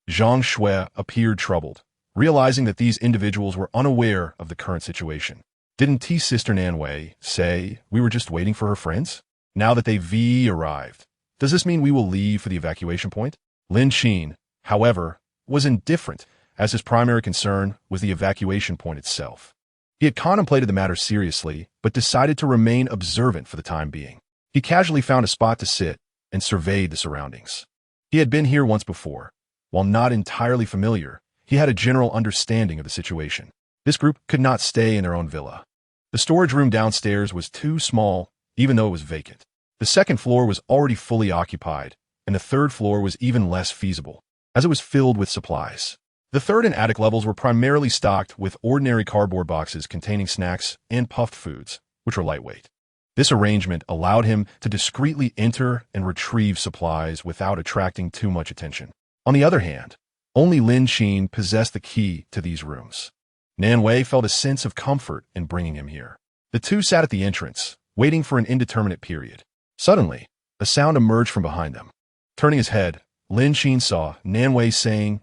Zhang Shui appeared troubled, realizing that these individuals were unaware of the current situation. Didn't T-Sister Nanwei say we were just waiting for her friends? Now that they've arrived, does this mean we will leave for the evacuation point? Lin Qin, however, was indifferent, as his primary concern was the evacuation point itself. He had contemplated the matter seriously, but decided to remain observant for the time being. He casually found a spot to sit and surveyed the surroundings. He had been here once before. While not entirely familiar, he had a general understanding of the situation. This group could not stay in their own villa. The storage room downstairs was too small, even though it was vacant. The second floor was already fully occupied, and the third floor was even less feasible, as it was filled with supplies. The third and attic levels were primarily stocked with ordinary cardboard boxes containing snacks and puffed foods, which were lightweight. This arrangement allowed him to discreetly enter and retrieve supplies without attracting too much attention. On the other hand, only Lin Qin possessed the key to these rooms. Nanwei felt a sense of comfort in bringing him here. The two sat at the entrance, waiting for an indeterminate period. Suddenly, a sound emerged from behind them. Turning his head, Lin Qin saw Nanwei saying,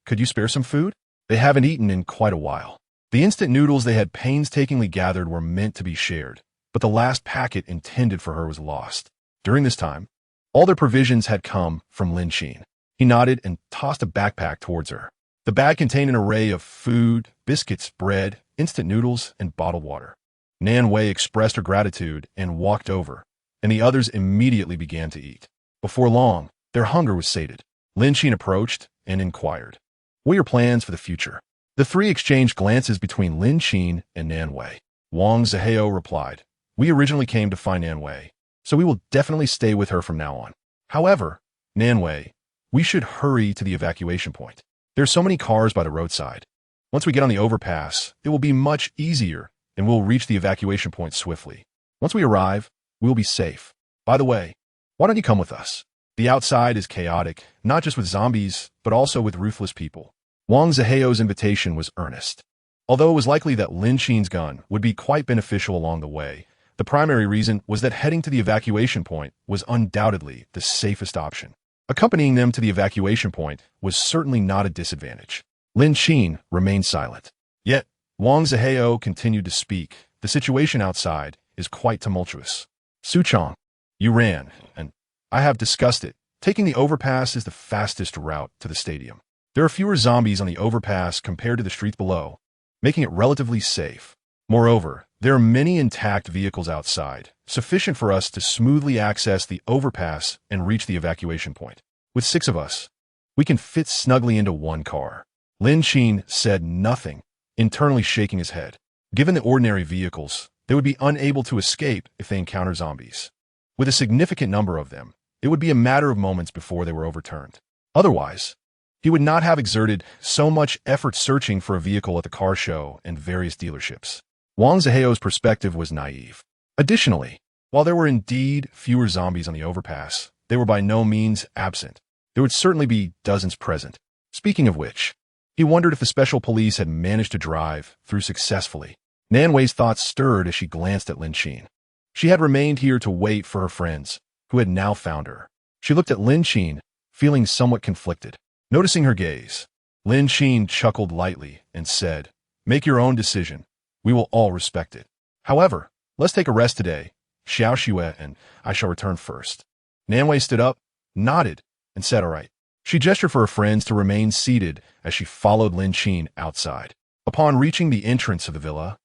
could you spare some food? They haven't eaten in quite a while. The instant noodles they had painstakingly gathered were meant to be shared, but the last packet intended for her was lost. During this time, all their provisions had come from Lin Qin. He nodded and tossed a backpack towards her. The bag contained an array of food, biscuits, bread, instant noodles, and bottled water. Nanwei expressed her gratitude and walked over, and the others immediately began to eat. Before long, their hunger was sated. Lin Qin approached and inquired, "What are your plans for the future?" The three exchanged glances between Lin Qin and Nanwei. Wang Zihao replied, "We originally came to find Nanwei, so we will definitely stay with her from now on. However, Nanwei, we should hurry to the evacuation point. There are so many cars by the roadside. Once we get on the overpass, it will be much easier, and we'll reach the evacuation point swiftly. Once we arrive, we will be safe. By the way, why don't you come with us? The outside is chaotic, not just with zombies, but also with ruthless people." Wang Zihao's invitation was earnest. Although it was likely that Lin Qin's gun would be quite beneficial along the way, the primary reason was that heading to the evacuation point was undoubtedly the safest option. Accompanying them to the evacuation point was certainly not a disadvantage. Lin Qin remained silent. Yet, Wang Zihao continued to speak. "The situation outside is quite tumultuous. Suchong, you ran, and I have discussed it. Taking the overpass is the fastest route to the stadium. There are fewer zombies on the overpass compared to the streets below, making it relatively safe. Moreover, there are many intact vehicles outside, sufficient for us to smoothly access the overpass and reach the evacuation point. With 6 of us, we can fit snugly into one car." Lin Qin said nothing, internally shaking his head. Given the ordinary vehicles, they would be unable to escape if they encounter zombies. With a significant number of them, it would be a matter of moments before they were overturned. Otherwise, he would not have exerted so much effort searching for a vehicle at the car show and various dealerships. Wang Zihao's perspective was naive. Additionally, while there were indeed fewer zombies on the overpass, they were by no means absent. There would certainly be dozens present. Speaking of which, he wondered if the special police had managed to drive through successfully. Nanwei's thoughts stirred as she glanced at Lin Qin. She had remained here to wait for her friends, who had now found her. She looked at Lin Qin, feeling somewhat conflicted. Noticing her gaze, Lin Qin chuckled lightly and said, "Make your own decision. We will all respect it. However, let's take a rest today. Xiao Xue and I shall return first." Nanwei stood up, nodded, and said all right. She gestured for her friends to remain seated as she followed Lin Qin outside. Upon reaching the entrance of the villa,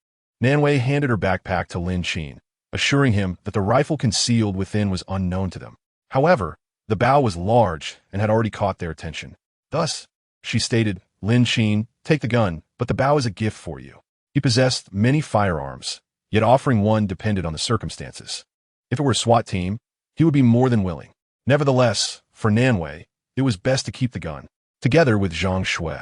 Nanwei handed her backpack to Lin Qin, assuring him that the rifle concealed within was unknown to them. However, the bow was large and had already caught their attention. Thus, she stated, "Lin Qin, take the gun, but the bow is a gift for you." He possessed many firearms, yet offering one depended on the circumstances. If it were a SWAT team, he would be more than willing. Nevertheless, for Nanwei, it was best to keep the gun. Together with Zhang Shui,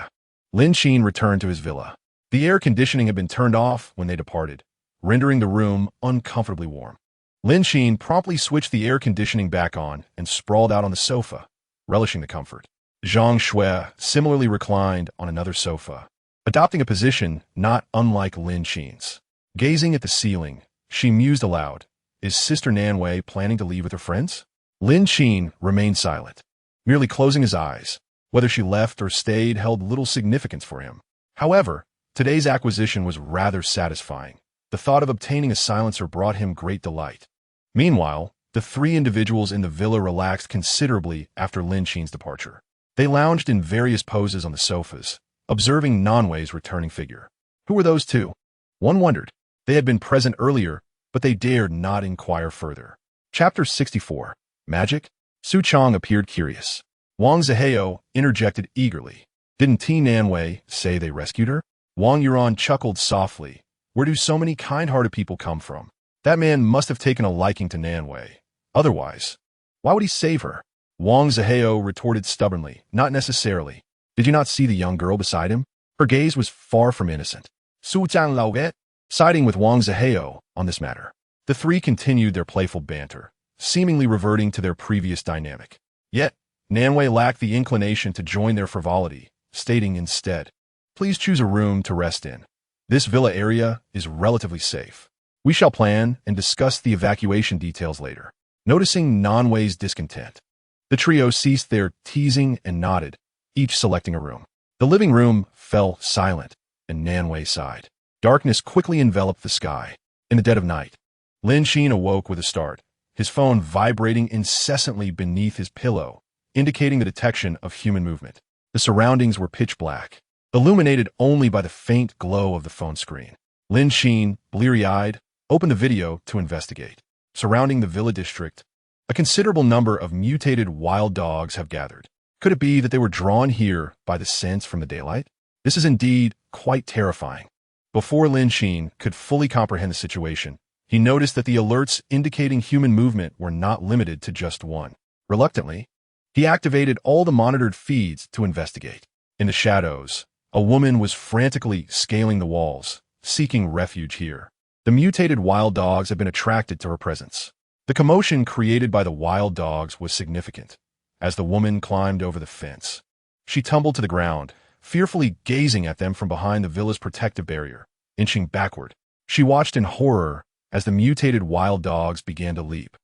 Lin Qin returned to his villa. The air conditioning had been turned off when they departed, rendering the room uncomfortably warm. Lin Qin promptly switched the air conditioning back on and sprawled out on the sofa, relishing the comfort. Zhang Shui similarly reclined on another sofa, adopting a position not unlike Lin Qin's. Gazing at the ceiling, she mused aloud, "Is Sister Nanwei planning to leave with her friends?" Lin Qin remained silent. merely closing his eyes. Whether she left or stayed held little significance for him. However, today's acquisition was rather satisfying. The thought of obtaining a silencer brought him great delight. Meanwhile, the three individuals in the villa relaxed considerably after Lin Qin's departure. They lounged in various poses on the sofas, observing Nanwei's returning figure. Who were those two? One wondered. They had been present earlier, but they dared not inquire further. Chapter 64. Magic? Su Chong appeared curious. Wang Zihao interjected eagerly. Didn't T. Nanwei say they rescued her? Wang Yuan chuckled softly. Where do so many kind-hearted people come from? That man must have taken a liking to Nanwei. Otherwise, why would he save her? Wang Zihao retorted stubbornly. Not necessarily. Did you not see the young girl beside him? Her gaze was far from innocent. Su Zhang Laoget, siding with Wang Zihao on this matter. The three continued their playful banter, seemingly reverting to their previous dynamic. Yet, Nanwei lacked the inclination to join their frivolity, stating instead, "Please choose a room to rest in. This villa area is relatively safe. We shall plan and discuss the evacuation details later." Noticing Nanwei's discontent, the trio ceased their teasing and nodded, each selecting a room. The living room fell silent, and Nanwei sighed. Darkness quickly enveloped the sky. In the dead of night, Lin Qin awoke with a start, his phone vibrating incessantly beneath his pillow, indicating the detection of human movement. The surroundings were pitch black, illuminated only by the faint glow of the phone screen. Lin Qin, bleary-eyed, opened the video to investigate. Surrounding the villa district, a considerable number of mutated wild dogs have gathered. Could it be that they were drawn here by the scents from the daylight? This is indeed quite terrifying. Before Lin Qin could fully comprehend the situation, he noticed that the alerts indicating human movement were not limited to just one. Reluctantly, he activated all the monitored feeds to investigate. In the shadows, a woman was frantically scaling the walls, seeking refuge here. The mutated wild dogs had been attracted to her presence. The commotion created by the wild dogs was significant. As the woman climbed over the fence, she tumbled to the ground, fearfully gazing at them from behind the villa's protective barrier. Inching backward, she watched in horror as the mutated wild dogs began to leap,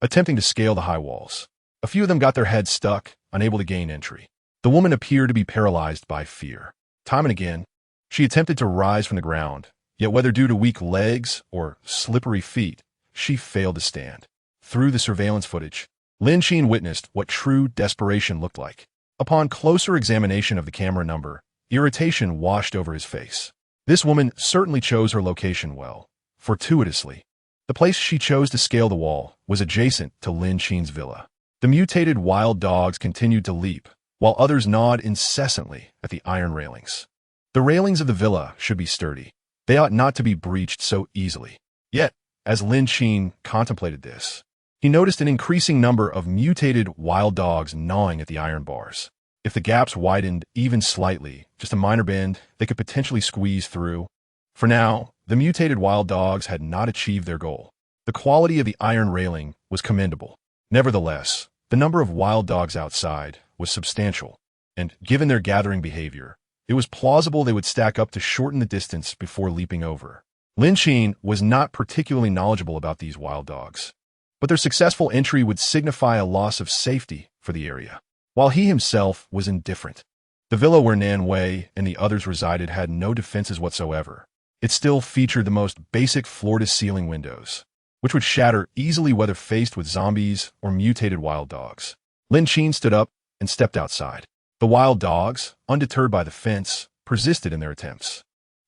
attempting to scale the high walls. A few of them got their heads stuck, unable to gain entry. The woman appeared to be paralyzed by fear. Time and again, she attempted to rise from the ground, yet whether due to weak legs or slippery feet, she failed to stand. Through the surveillance footage, Lin Qin witnessed what true desperation looked like. Upon closer examination of the camera number, irritation washed over his face. This woman certainly chose her location well. Fortuitously, the place she chose to scale the wall was adjacent to Lin Qin's villa. The mutated wild dogs continued to leap, while others gnawed incessantly at the iron railings. The railings of the villa should be sturdy. They ought not to be breached so easily. Yet, as Lin Qin contemplated this, he noticed an increasing number of mutated wild dogs gnawing at the iron bars. If the gaps widened even slightly, just a minor bend, they could potentially squeeze through. For now, the mutated wild dogs had not achieved their goal. The quality of the iron railing was commendable. Nevertheless, the number of wild dogs outside was substantial, and given their gathering behavior, it was plausible they would stack up to shorten the distance before leaping over. Lin Qin was not particularly knowledgeable about these wild dogs, but their successful entry would signify a loss of safety for the area, while he himself was indifferent. The villa where Nanwei and the others resided had no defenses whatsoever. It still featured the most basic floor-to-ceiling windows, which would shatter easily whether faced with zombies or mutated wild dogs. Lin Qin stood up and stepped outside. The wild dogs, undeterred by the fence, persisted in their attempts.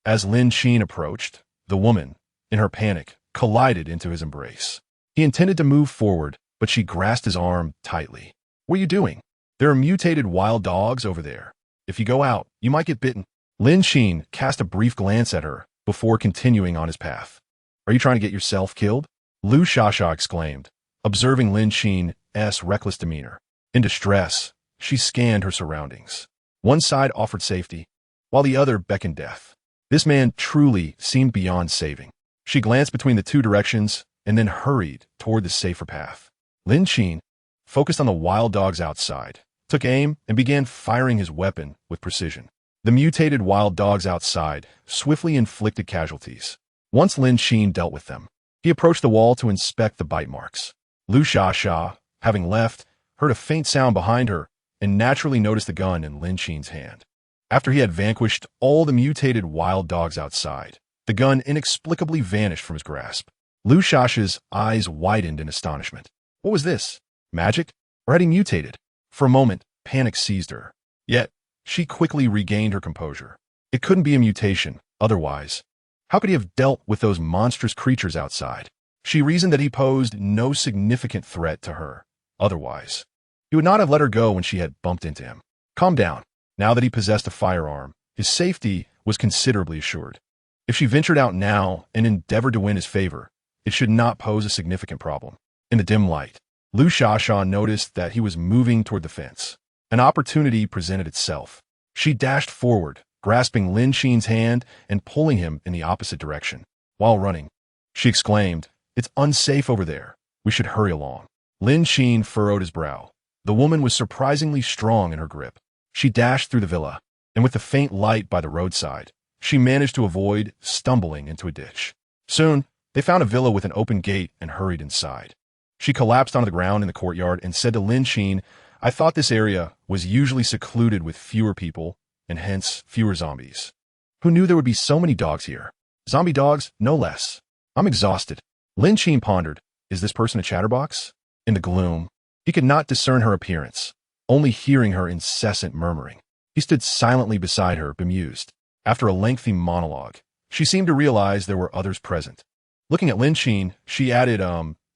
As Lin Qin approached, the woman, in her panic, collided into his embrace. He intended to move forward, but she grasped his arm tightly. "What are you doing? There are mutated wild dogs over there. If you go out, you might get bitten." Lin Qin cast a brief glance at her before continuing on his path. "Are you trying to get yourself killed?" Lu Shasha exclaimed, observing Lin Qin's reckless demeanor. In distress, she scanned her surroundings. One side offered safety, while the other beckoned death. This man truly seemed beyond saving. She glanced between the two directions and then hurried toward the safer path. Lin Qin, focused on the wild dogs outside, took aim and began firing his weapon with precision. The mutated wild dogs outside swiftly inflicted casualties. Once Lin Qin dealt with them, he approached the wall to inspect the bite marks. Lu Xia, having left, heard a faint sound behind her and naturally noticed the gun in Lin Qin's hand. After he had vanquished all the mutated wild dogs outside, the gun inexplicably vanished from his grasp. Lu Shao's eyes widened in astonishment. What was this? Magic? Or had he mutated? For a moment, panic seized her. Yet, she quickly regained her composure. It couldn't be a mutation, otherwise. How could he have dealt with those monstrous creatures outside? She reasoned that he posed no significant threat to her, otherwise. He would not have let her go when she had bumped into him. Calm down. Now that he possessed a firearm, his safety was considerably assured. If she ventured out now and endeavored to win his favor, it should not pose a significant problem. In the dim light, Lu Shasha noticed that he was moving toward the fence. An opportunity presented itself. She dashed forward, grasping Lin Qin's hand and pulling him in the opposite direction. While running, she exclaimed, "It's unsafe over there. We should hurry along." Lin Qin furrowed his brow. The woman was surprisingly strong in her grip. She dashed through the villa, and with the faint light by the roadside, she managed to avoid stumbling into a ditch. Soon, they found a villa with an open gate and hurried inside. She collapsed onto the ground in the courtyard and said to Lin Qin, "I thought this area was usually secluded with fewer people, and hence fewer zombies. Who knew there would be so many dogs here? Zombie dogs, no less. I'm exhausted." Lin Qin pondered, is this person a chatterbox? In the gloom, he could not discern her appearance, only hearing her incessant murmuring. He stood silently beside her, bemused. After a lengthy monologue, she seemed to realize there were others present. Looking at Lin Qin, she added,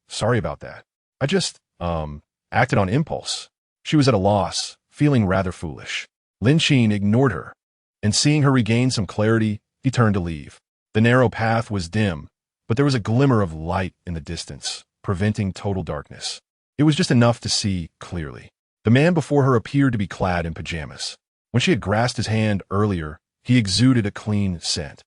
sorry about that. I just, acted on impulse." She was at a loss, feeling rather foolish. Lin Qin ignored her, and seeing her regain some clarity, he turned to leave. The narrow path was dim, but there was a glimmer of light in the distance, preventing total darkness. It was just enough to see clearly. The man before her appeared to be clad in pajamas. When she had grasped his hand earlier, he exuded a clean scent,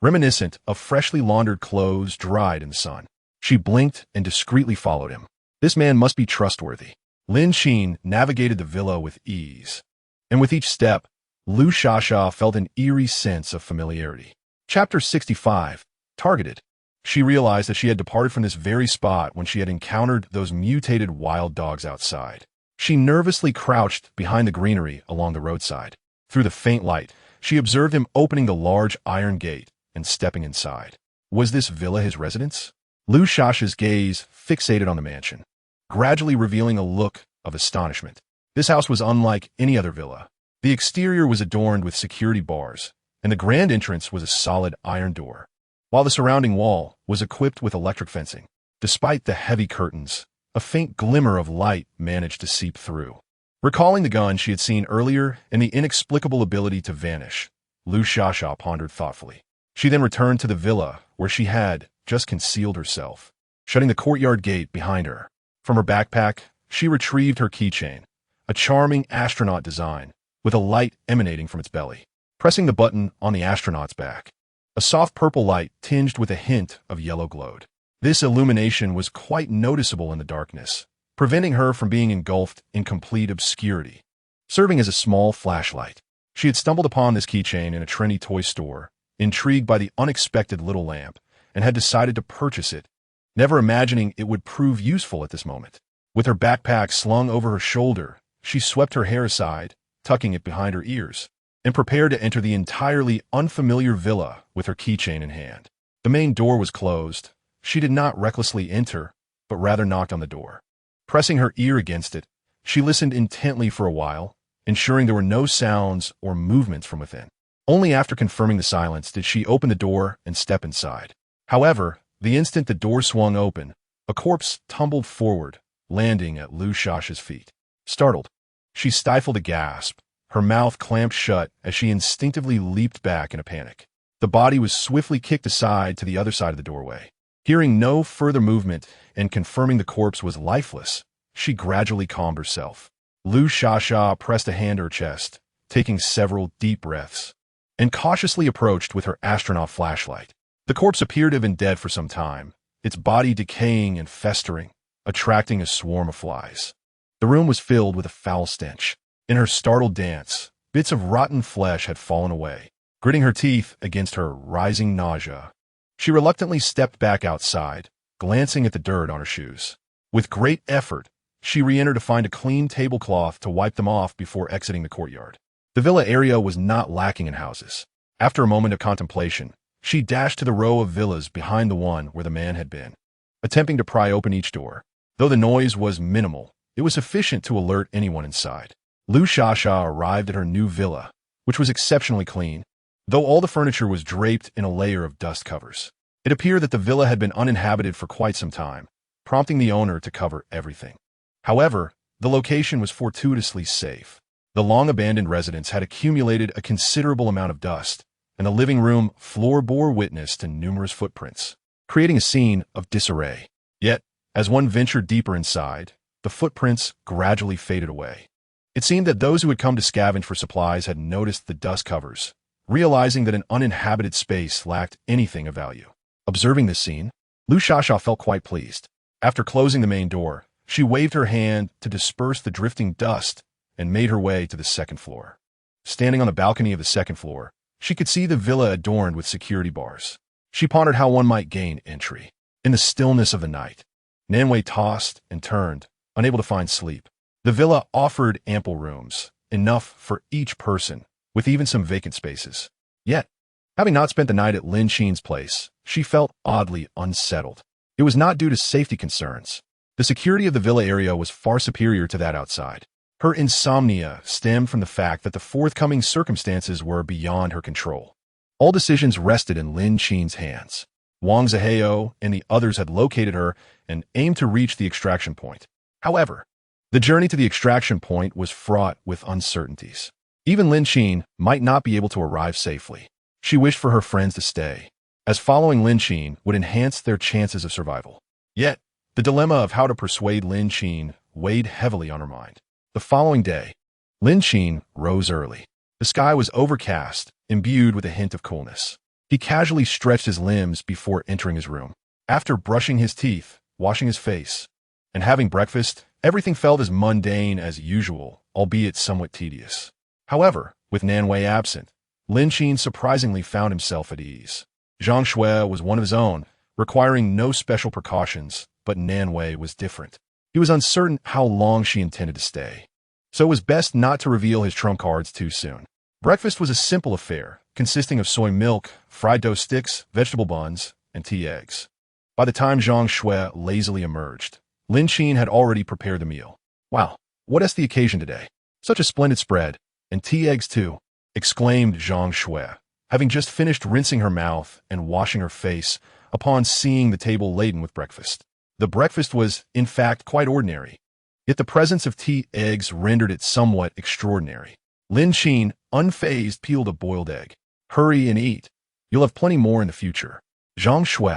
reminiscent of freshly laundered clothes dried in the sun. She blinked and discreetly followed him. This man must be trustworthy. Lin Qin navigated the villa with ease, and with each step, Lu Shasha felt an eerie sense of familiarity. Chapter 65. Targeted. She realized that she had departed from this very spot when she had encountered those mutated wild dogs outside. She nervously crouched behind the greenery along the roadside. Through the faint light, she observed him opening the large iron gate and stepping inside. Was this villa his residence? Lu Shasha's gaze fixated on the mansion, gradually revealing a look of astonishment. This house was unlike any other villa. The exterior was adorned with security bars, and the grand entrance was a solid iron door, while the surrounding wall was equipped with electric fencing. Despite the heavy curtains, a faint glimmer of light managed to seep through. Recalling the gun she had seen earlier and the inexplicable ability to vanish, Lu Shasha pondered thoughtfully. She then returned to the villa where she had just concealed herself, shutting the courtyard gate behind her. From her backpack, she retrieved her keychain, a charming astronaut design, with a light emanating from its belly. Pressing the button on the astronaut's back, a soft purple light tinged with a hint of yellow glowed. This illumination was quite noticeable in the darkness, preventing her from being engulfed in complete obscurity, serving as a small flashlight. She had stumbled upon this keychain in a trendy toy store, intrigued by the unexpected little lamp, and had decided to purchase it, never imagining it would prove useful at this moment. With her backpack slung over her shoulder, she swept her hair aside, tucking it behind her ears, and prepared to enter the entirely unfamiliar villa with her keychain in hand. The main door was closed. She did not recklessly enter, but rather knocked on the door. Pressing her ear against it, she listened intently for a while, ensuring there were no sounds or movements from within. Only after confirming the silence did she open the door and step inside. However, the instant the door swung open, a corpse tumbled forward, landing at Lu Shasha's feet. Startled, she stifled a gasp, her mouth clamped shut as she instinctively leaped back in a panic. The body was swiftly kicked aside to the other side of the doorway. Hearing no further movement and confirming the corpse was lifeless, she gradually calmed herself. Lu Shasha pressed a hand to her chest, taking several deep breaths, and cautiously approached with her astronaut flashlight. The corpse appeared to have been dead for some time, its body decaying and festering, attracting a swarm of flies. The room was filled with a foul stench. In her startled dance, bits of rotten flesh had fallen away, gritting her teeth against her rising nausea. She reluctantly stepped back outside, glancing at the dirt on her shoes. With great effort, she re-entered to find a clean tablecloth to wipe them off before exiting the courtyard. The villa area was not lacking in houses. After a moment of contemplation, she dashed to the row of villas behind the one where the man had been, attempting to pry open each door. Though the noise was minimal, it was sufficient to alert anyone inside. Lu Shasha arrived at her new villa, which was exceptionally clean, though all the furniture was draped in a layer of dust covers. It appeared that the villa had been uninhabited for quite some time, prompting the owner to cover everything. However, the location was fortuitously safe. The long-abandoned residence had accumulated a considerable amount of dust, and the living room floor bore witness to numerous footprints, creating a scene of disarray. Yet, as one ventured deeper inside, the footprints gradually faded away. It seemed that those who had come to scavenge for supplies had noticed the dust covers, realizing that an uninhabited space lacked anything of value. Observing this scene, Lu Shasha felt quite pleased. After closing the main door, she waved her hand to disperse the drifting dust and made her way to the second floor. Standing on the balcony of the second floor, she could see the villa adorned with security bars. She pondered how one might gain entry. In the stillness of the night, Nanwei tossed and turned, unable to find sleep. The villa offered ample rooms, enough for each person, with even some vacant spaces. Yet, having not spent the night at Lin Qin's place, she felt oddly unsettled. It was not due to safety concerns. The security of the villa area was far superior to that outside. Her insomnia stemmed from the fact that the forthcoming circumstances were beyond her control. All decisions rested in Lin Qin's hands. Wang Zihao and the others had located her and aimed to reach the extraction point. However, the journey to the extraction point was fraught with uncertainties. Even Lin Qin might not be able to arrive safely. She wished for her friends to stay, as following Lin Qin would enhance their chances of survival. Yet, the dilemma of how to persuade Lin Qin weighed heavily on her mind. The following day, Lin Qin rose early. The sky was overcast, imbued with a hint of coolness. He casually stretched his limbs before entering his room. After brushing his teeth, washing his face, and having breakfast, everything felt as mundane as usual, albeit somewhat tedious. However, with Nanwei absent, Lin Qin surprisingly found himself at ease. Zhang Shui was one of his own, requiring no special precautions, but Nanwei was different. He was uncertain how long she intended to stay, so it was best not to reveal his trump cards too soon. Breakfast was a simple affair, consisting of soy milk, fried dough sticks, vegetable buns, and tea eggs. By the time Zhang Shui lazily emerged, Lin Qin had already prepared the meal. "Wow, what is the occasion today? Such a splendid spread, and tea eggs too," exclaimed Zhang Shui, having just finished rinsing her mouth and washing her face upon seeing the table laden with breakfast. The breakfast was, in fact, quite ordinary, yet the presence of tea eggs rendered it somewhat extraordinary. Lin Qin, unfazed, peeled a boiled egg. "Hurry and eat. You'll have plenty more in the future." Zhang Shui,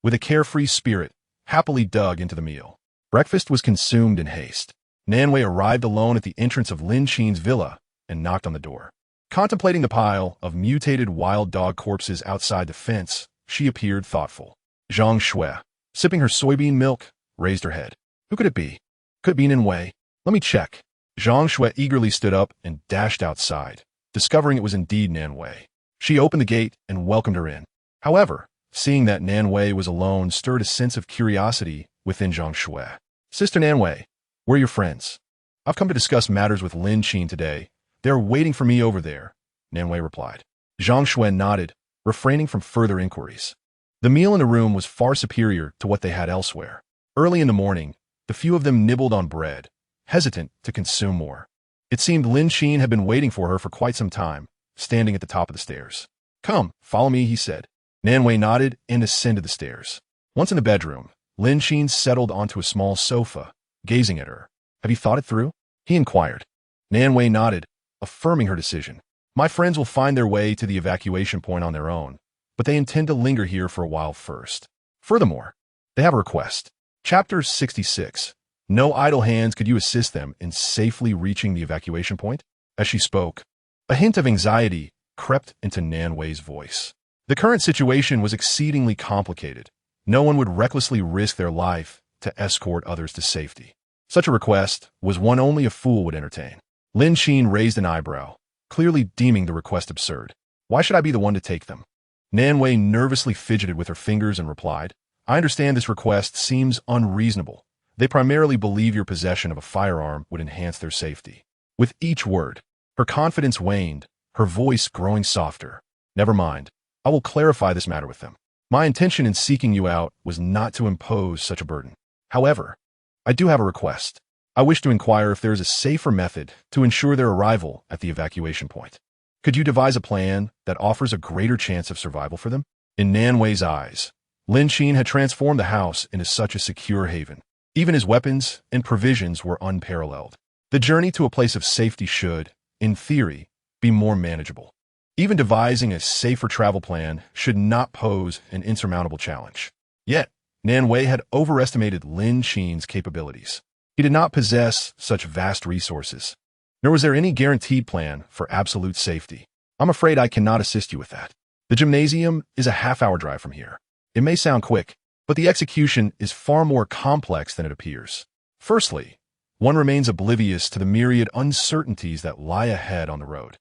with a carefree spirit, happily dug into the meal. Breakfast was consumed in haste. Nanwei arrived alone at the entrance of Lin Qin's villa and knocked on the door. Contemplating the pile of mutated wild dog corpses outside the fence, she appeared thoughtful. Zhang Shui, sipping her soybean milk, raised her head. "Who could it be? Could it be Nanwei? Let me check." Zhang Shui eagerly stood up and dashed outside, discovering it was indeed Nanwei. She opened the gate and welcomed her in. However, seeing that Nanwei was alone stirred a sense of curiosity within Zhang Shui. "Sister Nanwei, where are your friends? I've come to discuss matters with Lin Qin today. They're waiting for me over there," Nanwei replied. Zhang Shui nodded, refraining from further inquiries. The meal in the room was far superior to what they had elsewhere. Early in the morning, the few of them nibbled on bread, hesitant to consume more. It seemed Lin Qin had been waiting for her for quite some time, standing at the top of the stairs. "Come, follow me," he said. Nanwei nodded and ascended the stairs. Once in the bedroom, Lin Qin settled onto a small sofa, gazing at her. "Have you thought it through?" he inquired. Nanwei nodded, affirming her decision. "My friends will find their way to the evacuation point on their own, but they intend to linger here for a while first. Furthermore, they have a request." Chapter 66. No idle hands. Could you assist them in safely reaching the evacuation point? As she spoke, a hint of anxiety crept into Nanwei's voice. The current situation was exceedingly complicated. No one would recklessly risk their life to escort others to safety. Such a request was one only a fool would entertain. Lin Qin raised an eyebrow, clearly deeming the request absurd. "Why should I be the one to take them?" Nanwei nervously fidgeted with her fingers and replied, "I understand this request seems unreasonable, They primarily believe your possession of a firearm would enhance their safety. With each word, her confidence waned, her voice growing softer. Never mind. I will clarify this matter with them. My intention in seeking you out was not to impose such a burden. However, I do have a request. I wish to inquire if there is a safer method to ensure their arrival at the evacuation point. Could you devise a plan that offers a greater chance of survival for them? In Nanwei's eyes, Lin Qin had transformed the house into such a secure haven. Even his weapons and provisions were unparalleled. The journey to a place of safety should, in theory, be more manageable. Even devising a safer travel plan should not pose an insurmountable challenge. Yet, Nanwei had overestimated Lin Qin's capabilities. He did not possess such vast resources, nor was there any guaranteed plan for absolute safety. I'm afraid I cannot assist you with that. The gymnasium is a half-hour drive from here. It may sound quick, but the execution is far more complex than it appears. Firstly, one remains oblivious to the myriad uncertainties that lie ahead on the road,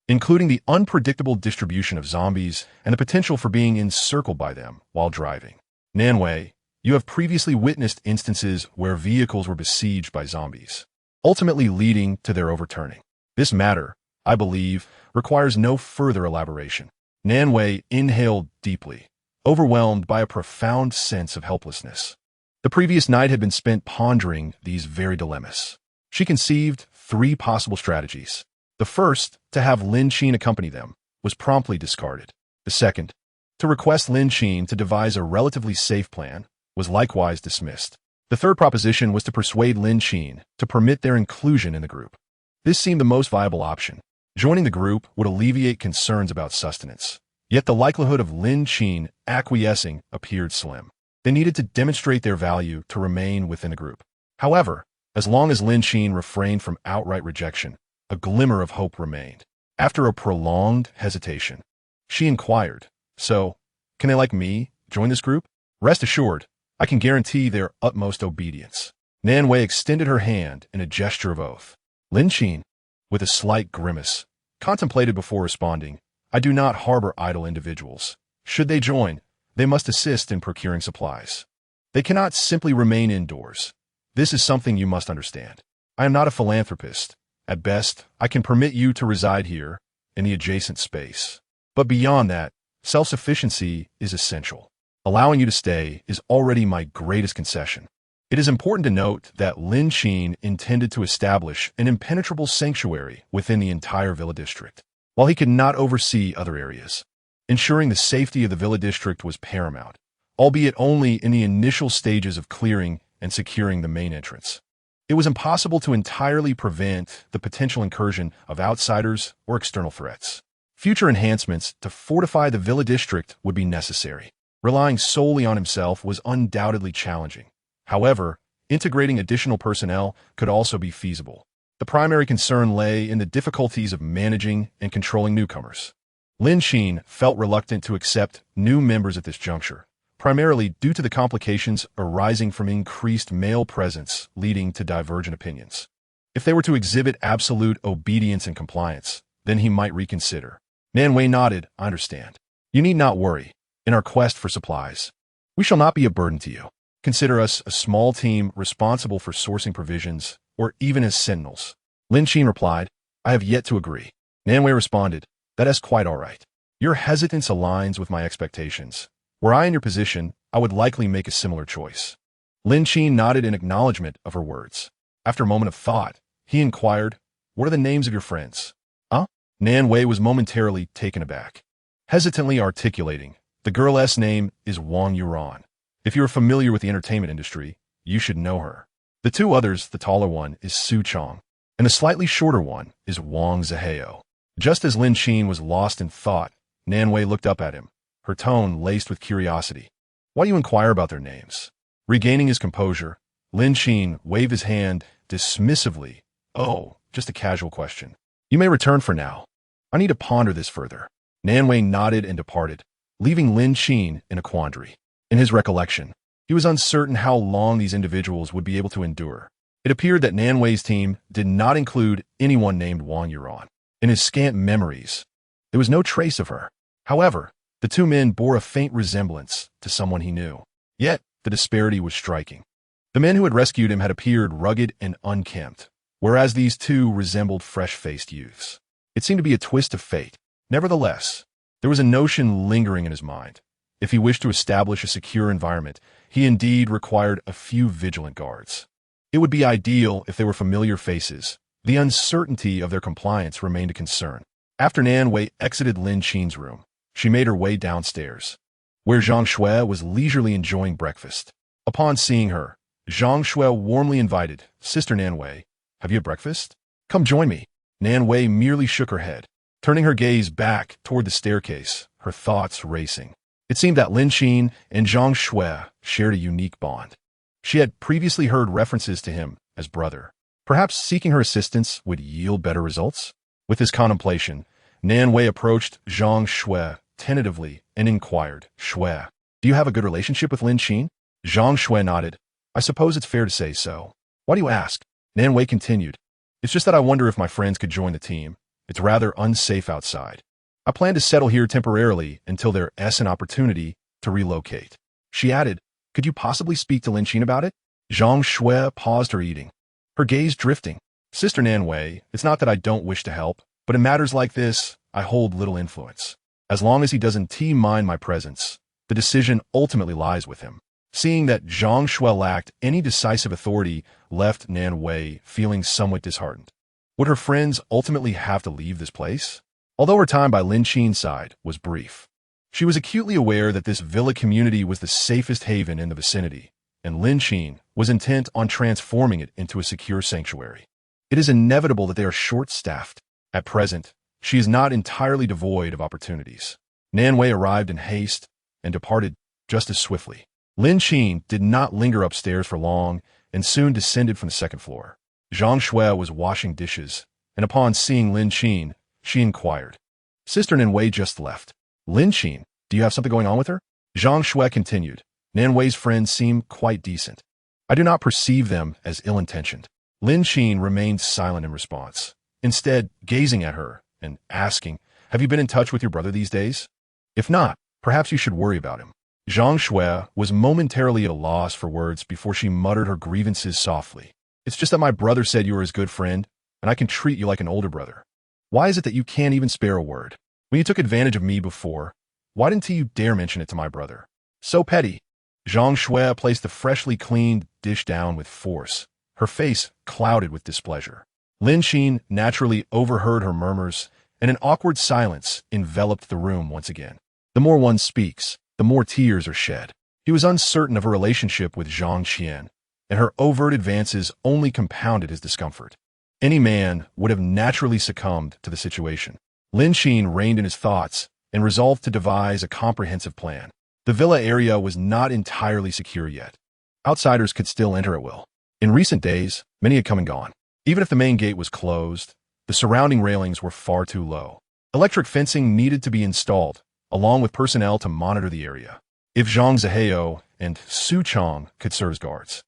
including the unpredictable distribution of zombies and the potential for being encircled by them while driving. Nanwei, you have previously witnessed instances where vehicles were besieged by zombies, ultimately leading to their overturning. This matter, I believe, requires no further elaboration. Nanwei inhaled deeply, overwhelmed by a profound sense of helplessness. The previous night had been spent pondering these very dilemmas. She conceived 3 possible strategies. The first, to have Lin Qin accompany them, was promptly discarded. The second, to request Lin Qin to devise a relatively safe plan, was likewise dismissed. The third proposition was to persuade Lin Qin to permit their inclusion in the group. This seemed the most viable option. Joining the group would alleviate concerns about sustenance. Yet the likelihood of Lin Qin acquiescing appeared slim. They needed to demonstrate their value to remain within the group. However, as long as Lin Qin refrained from outright rejection, a glimmer of hope remained. After a prolonged hesitation, she inquired, "So, can they, like me, join this group? Rest assured, I can guarantee their utmost obedience." Nanwei extended her hand in a gesture of oath. Lin Qin, with a slight grimace, contemplated before responding, "I do not harbor idle individuals. Should they join, they must assist in procuring supplies. They cannot simply remain indoors. This is something you must understand. I am not a philanthropist. At best, I can permit you to reside here, in the adjacent space. But beyond that, self-sufficiency is essential. Allowing you to stay is already my greatest concession." It is important to note that Lin Qin intended to establish an impenetrable sanctuary within the entire villa district, while he could not oversee other areas. Ensuring the safety of the villa district was paramount, albeit only in the initial stages of clearing and securing the main entrance. It was impossible to entirely prevent the potential incursion of outsiders or external threats. Future enhancements to fortify the villa district would be necessary. Relying solely on himself was undoubtedly challenging. However, integrating additional personnel could also be feasible. The primary concern lay in the difficulties of managing and controlling newcomers. Lin Qin felt reluctant to accept new members at this juncture, primarily due to the complications arising from increased male presence leading to divergent opinions. If they were to exhibit absolute obedience and compliance, then he might reconsider. Nanwei nodded. "I understand. You need not worry. In our quest for supplies, we shall not be a burden to you. Consider us a small team responsible for sourcing provisions, or even as sentinels." Lin Qin replied, "I have yet to agree." Nanwei responded, "That is quite all right. Your hesitance aligns with my expectations. Were I in your position, I would likely make a similar choice." Lin Qin nodded in acknowledgement of her words. After a moment of thought, he inquired, "What are the names of your friends?" "Huh?" Nanwei was momentarily taken aback. Hesitantly articulating, "The girl's name is Wang Yuran. If you are familiar with the entertainment industry, you should know her. The 2 others, the taller one is Su Chong, and the slightly shorter one is Wang Zihao." Just as Lin Qin was lost in thought, Nanwei looked up at him, her tone laced with curiosity. "Why do you inquire about their names?" Regaining his composure, Lin Qin waved his hand dismissively. "Oh, just a casual question. You may return for now. I need to ponder this further." Nanwei nodded and departed, leaving Lin Qin in a quandary. In his recollection, he was uncertain how long these individuals would be able to endure. It appeared that Nanwei's team did not include anyone named Wang Yuran. In his scant memories, there was no trace of her. However, the 2 men bore a faint resemblance to someone he knew. Yet, the disparity was striking. The men who had rescued him had appeared rugged and unkempt, whereas these two resembled fresh-faced youths. It seemed to be a twist of fate. Nevertheless, there was a notion lingering in his mind. If he wished to establish a secure environment, he indeed required a few vigilant guards. It would be ideal if they were familiar faces. The uncertainty of their compliance remained a concern. After Nan Wei exited Lin Qin's room, she made her way downstairs, where Zhang Shui was leisurely enjoying breakfast. Upon seeing her, Zhang Shui warmly invited, "Sister Nan Wei, have you had breakfast? Come join me." Nan Wei merely shook her head, turning her gaze back toward the staircase, her thoughts racing. It seemed that Lin Qin and Zhang Shui shared a unique bond. She had previously heard references to him as brother. Perhaps seeking her assistance would yield better results? With this contemplation, Nan Wei approached Zhang Shui tentatively and inquired, "Shui, do you have a good relationship with Lin Qin?" Zhang Shui nodded. "I suppose it's fair to say so. Why do you ask?" Nan Wei continued, "It's just that I wonder if my friends could join the team. It's rather unsafe outside. I plan to settle here temporarily until there's an opportunity to relocate." She added, "Could you possibly speak to Lin Qin about it?" Zhang Shui paused her eating, her gaze drifting. "Sister Nan Wei, it's not that I don't wish to help, but in matters like this, I hold little influence. As long as he doesn't mind my presence, the decision ultimately lies with him." Seeing that Zhang Shui lacked any decisive authority left Nan Wei feeling somewhat disheartened. Would her friends ultimately have to leave this place? Although her time by Lin Qin's side was brief, she was acutely aware that this villa community was the safest haven in the vicinity, and Lin Qin was intent on transforming it into a secure sanctuary. It is inevitable that they are short-staffed. At present, she is not entirely devoid of opportunities. Nan Wei arrived in haste and departed just as swiftly. Lin Qin did not linger upstairs for long and soon descended from the second floor. Zhang Shui was washing dishes, and upon seeing Lin Qin, she inquired, "Sister Nan Wei just left. Lin Qin, do you have something going on with her?" Zhang Shui continued, "Nan Wei's friends seem quite decent. I do not perceive them as ill-intentioned." Lin Qin remained silent in response, instead gazing at her and asking, "Have you been in touch with your brother these days? If not, perhaps you should worry about him." Zhang Shui was momentarily at a loss for words before she muttered her grievances softly. "It's just that my brother said you were his good friend, and I can treat you like an older brother. Why is it that you can't even spare a word? When you took advantage of me before, why didn't you dare mention it to my brother? So petty." Zhang Shui placed the freshly cleaned dish down with force, her face clouded with displeasure. Lin Qin naturally overheard her murmurs, and an awkward silence enveloped the room once again. The more one speaks, the more tears are shed. He was uncertain of her relationship with Zhang Qian, and her overt advances only compounded his discomfort. Any man would have naturally succumbed to the situation. Lin Qin reined in his thoughts and resolved to devise a comprehensive plan. The villa area was not entirely secure yet. Outsiders could still enter at will. In recent days, many had come and gone. Even if the main gate was closed, the surrounding railings were far too low. Electric fencing needed to be installed, along with personnel to monitor the area. If Zhang Ziheo and Su Chong could serve as guards,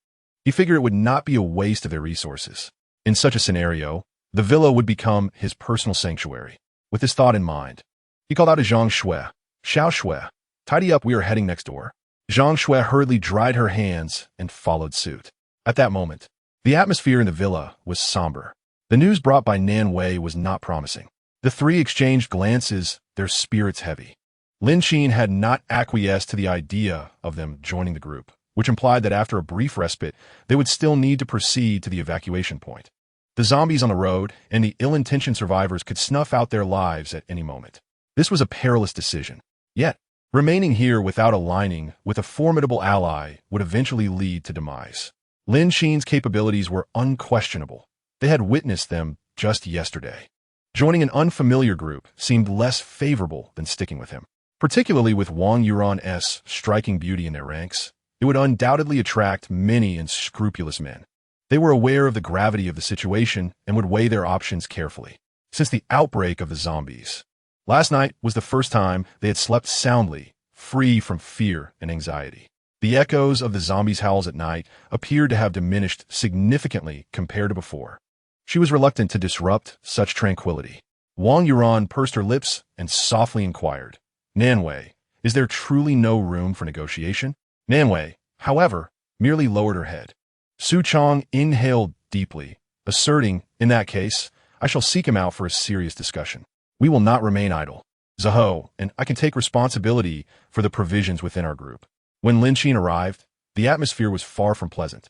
he figured it would not be a waste of their resources. In such a scenario, the villa would become his personal sanctuary. With this thought in mind, he called out to Zhang Shui, "Xiao Shui, tidy up, we are heading next door." Zhang Shui hurriedly dried her hands and followed suit. At that moment, the atmosphere in the villa was somber. The news brought by Nan Wei was not promising. The three exchanged glances, their spirits heavy. Lin Qin had not acquiesced to the idea of them joining the group, which implied that after a brief respite, they would still need to proceed to the evacuation point. The zombies on the road and the ill-intentioned survivors could snuff out their lives at any moment. This was a perilous decision. Yet, remaining here without aligning with a formidable ally would eventually lead to demise. Lin Qin's capabilities were unquestionable. They had witnessed them just yesterday. Joining an unfamiliar group seemed less favorable than sticking with him. Particularly with Wang Yuran's striking beauty in their ranks, it would undoubtedly attract many unscrupulous men. They were aware of the gravity of the situation and would weigh their options carefully. Since the outbreak of the zombies, last night was the first time they had slept soundly, free from fear and anxiety. The echoes of the zombies' howls at night appeared to have diminished significantly compared to before. She was reluctant to disrupt such tranquility. Wang Yuran pursed her lips and softly inquired, "Nan Wei, is there truly no room for negotiation?" Nan Wei, however, merely lowered her head. Su Chong inhaled deeply, asserting, in that case, I shall seek him out for a serious discussion. We will not remain idle. Zaho, and I can take responsibility for the provisions within our group. When Lin Qin arrived, the atmosphere was far from pleasant.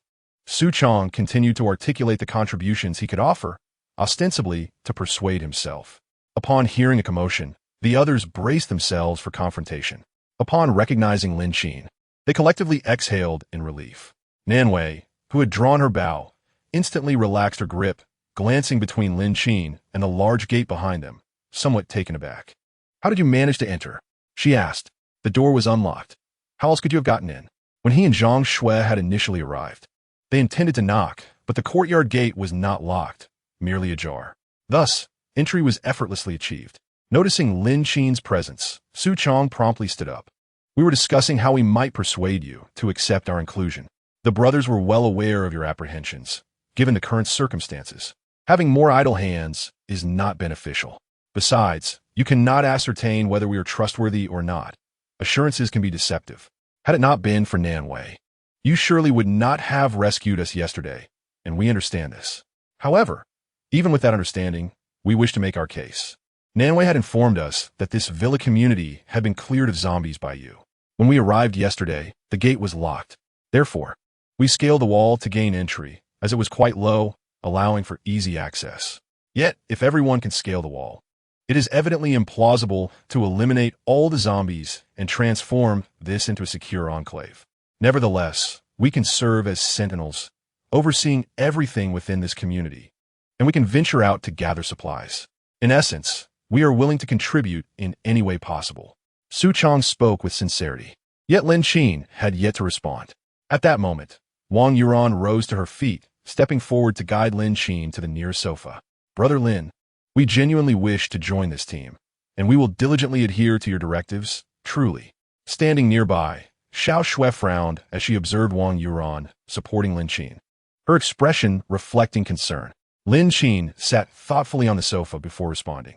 Su Chong continued to articulate the contributions he could offer, ostensibly to persuade himself. Upon hearing a commotion, the others braced themselves for confrontation. Upon recognizing Lin Qin, they collectively exhaled in relief. Nanwei, who had drawn her bow, instantly relaxed her grip, glancing between Lin Qin and the large gate behind them, somewhat taken aback. How did you manage to enter? She asked. The door was unlocked. How else could you have gotten in? When he and Zhang Shui had initially arrived, they intended to knock, but the courtyard gate was not locked, merely ajar. Thus, entry was effortlessly achieved. Noticing Lin Qin's presence, Su Chong promptly stood up. We were discussing how we might persuade you to accept our inclusion. The brothers were well aware of your apprehensions, given the current circumstances. Having more idle hands is not beneficial. Besides, you cannot ascertain whether we are trustworthy or not. Assurances can be deceptive. Had it not been for Nanwei, you surely would not have rescued us yesterday, and we understand this. However, even with that understanding, we wish to make our case. Nanwei had informed us that this villa community had been cleared of zombies by you. When we arrived yesterday, the gate was locked. Therefore, we scaled the wall to gain entry, as it was quite low, allowing for easy access. Yet, if everyone can scale the wall, it is evidently implausible to eliminate all the zombies and transform this into a secure enclave. Nevertheless, we can serve as sentinels, overseeing everything within this community, and we can venture out to gather supplies. In essence, we are willing to contribute in any way possible. Su Chong spoke with sincerity. Yet Lin Qin had yet to respond. At that moment, Wang Yuran rose to her feet, stepping forward to guide Lin Qin to the nearest sofa. Brother Lin, we genuinely wish to join this team, and we will diligently adhere to your directives, truly. Standing nearby, Xiao Shui frowned as she observed Wang Yuran supporting Lin Qin, her expression reflecting concern. Lin Qin sat thoughtfully on the sofa before responding.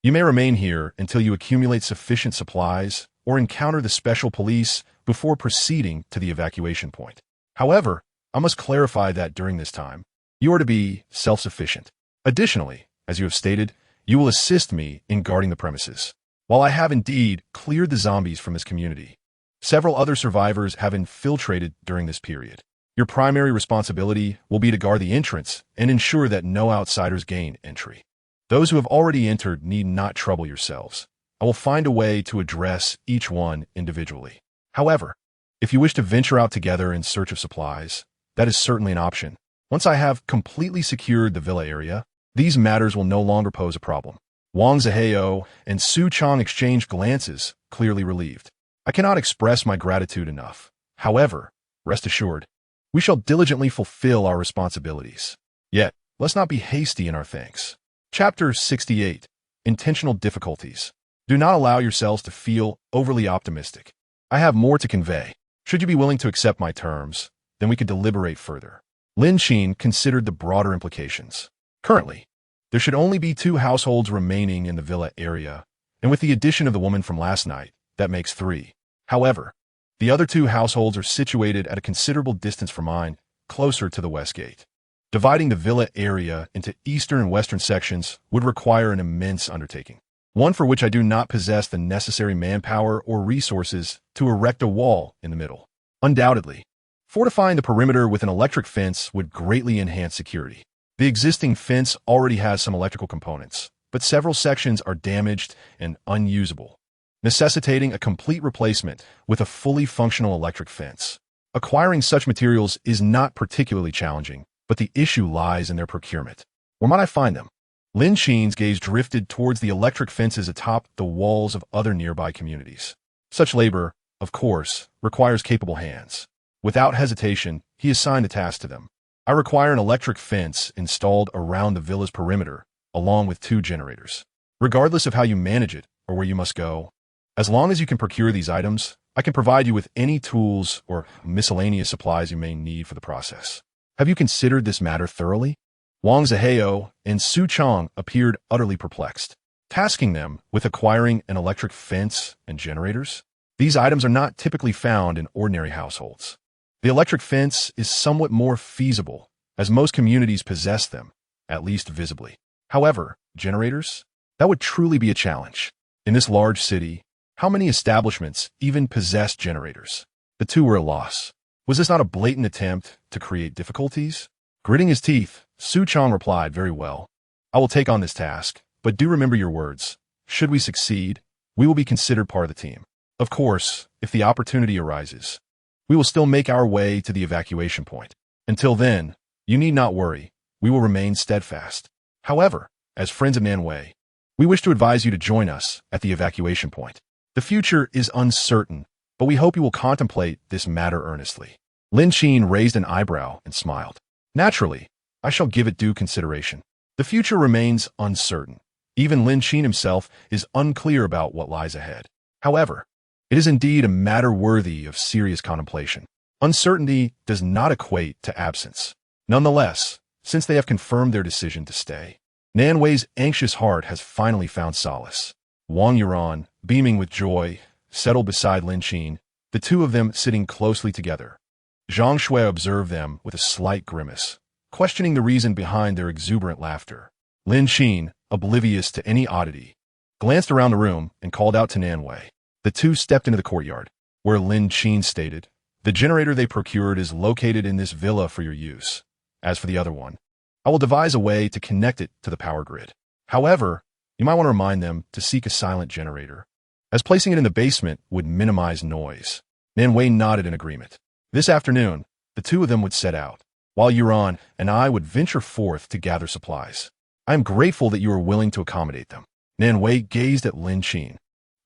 You may remain here until you accumulate sufficient supplies or encounter the special police before proceeding to the evacuation point. However, I must clarify that during this time, you are to be self-sufficient. Additionally, as you have stated, you will assist me in guarding the premises. While I have indeed cleared the zombies from this community, several other survivors have infiltrated during this period. Your primary responsibility will be to guard the entrance and ensure that no outsiders gain entry. Those who have already entered need not trouble yourselves. I will find a way to address each one individually. However, if you wish to venture out together in search of supplies, that is certainly an option. Once I have completely secured the villa area, these matters will no longer pose a problem. Wang Ziheo and Su Chong exchanged glances, clearly relieved. I cannot express my gratitude enough. However, rest assured, we shall diligently fulfill our responsibilities. Yet, let's not be hasty in our thanks. Chapter 68. Intentional Difficulties. Do not allow yourselves to feel overly optimistic. I have more to convey. Should you be willing to accept my terms, then we could deliberate further. Lin Qin considered the broader implications. Currently, there should only be 2 households remaining in the villa area, and with the addition of the woman from last night, that makes 3. However, the other 2 households are situated at a considerable distance from mine, closer to the west gate. Dividing the villa area into eastern and western sections would require an immense undertaking, one for which I do not possess the necessary manpower or resources to erect a wall in the middle. Undoubtedly, fortifying the perimeter with an electric fence would greatly enhance security. The existing fence already has some electrical components, but several sections are damaged and unusable, necessitating a complete replacement with a fully functional electric fence. Acquiring such materials is not particularly challenging, but the issue lies in their procurement. Where might I find them? Lin Qin's gaze drifted towards the electric fences atop the walls of other nearby communities. Such labor, of course, requires capable hands. Without hesitation, he assigned the task to them. I require an electric fence installed around the villa's perimeter, along with 2 generators. Regardless of how you manage it or where you must go, as long as you can procure these items, I can provide you with any tools or miscellaneous supplies you may need for the process. Have you considered this matter thoroughly? Wang Ziheo and Su Chong appeared utterly perplexed. Tasking them with acquiring an electric fence and generators? These items are not typically found in ordinary households. The electric fence is somewhat more feasible, as most communities possess them, at least visibly. However, generators? That would truly be a challenge. In this large city, how many establishments even possess generators? The two were a loss. Was this not a blatant attempt to create difficulties? Gritting his teeth, Su Chong replied, "Very well. I will take on this task, but do remember your words. Should we succeed, we will be considered part of the team. Of course, if the opportunity arises, we will still make our way to the evacuation point. Until then, you need not worry. We will remain steadfast. However, as friends of Nanwei, we wish to advise you to join us at the evacuation point. The future is uncertain, but we hope you will contemplate this matter earnestly." Lin Qin raised an eyebrow and smiled. "Naturally, I shall give it due consideration. The future remains uncertain. Even Lin Qin himself is unclear about what lies ahead. However, it is indeed a matter worthy of serious contemplation. Uncertainty does not equate to absence. Nonetheless, since they have confirmed their decision to stay, Nanwei's anxious heart has finally found solace." Wang Yuan, beaming with joy, settled beside Lin Qin, the two of them sitting closely together. Zhang Shui observed them with a slight grimace, questioning the reason behind their exuberant laughter. Lin Qin, oblivious to any oddity, glanced around the room and called out to Nanwei. The two stepped into the courtyard, where Lin Qin stated, "The generator they procured is located in this villa for your use. As for the other one, I will devise a way to connect it to the power grid. However, you might want to remind them to seek a silent generator, as placing it in the basement would minimize noise." Nanwei nodded in agreement. This afternoon, the two of them would set out, while Yuan and I would venture forth to gather supplies. "I am grateful that you are willing to accommodate them." Nanwei gazed at Lin Qin,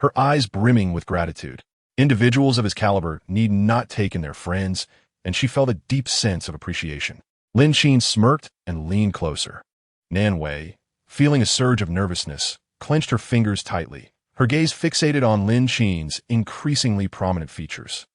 her eyes brimming with gratitude. Individuals of his caliber need not take in their friends, and she felt a deep sense of appreciation. Lin Qin smirked and leaned closer. Nanwei, feeling a surge of nervousness, clenched her fingers tightly, her gaze fixated on Lin Qin's increasingly prominent features.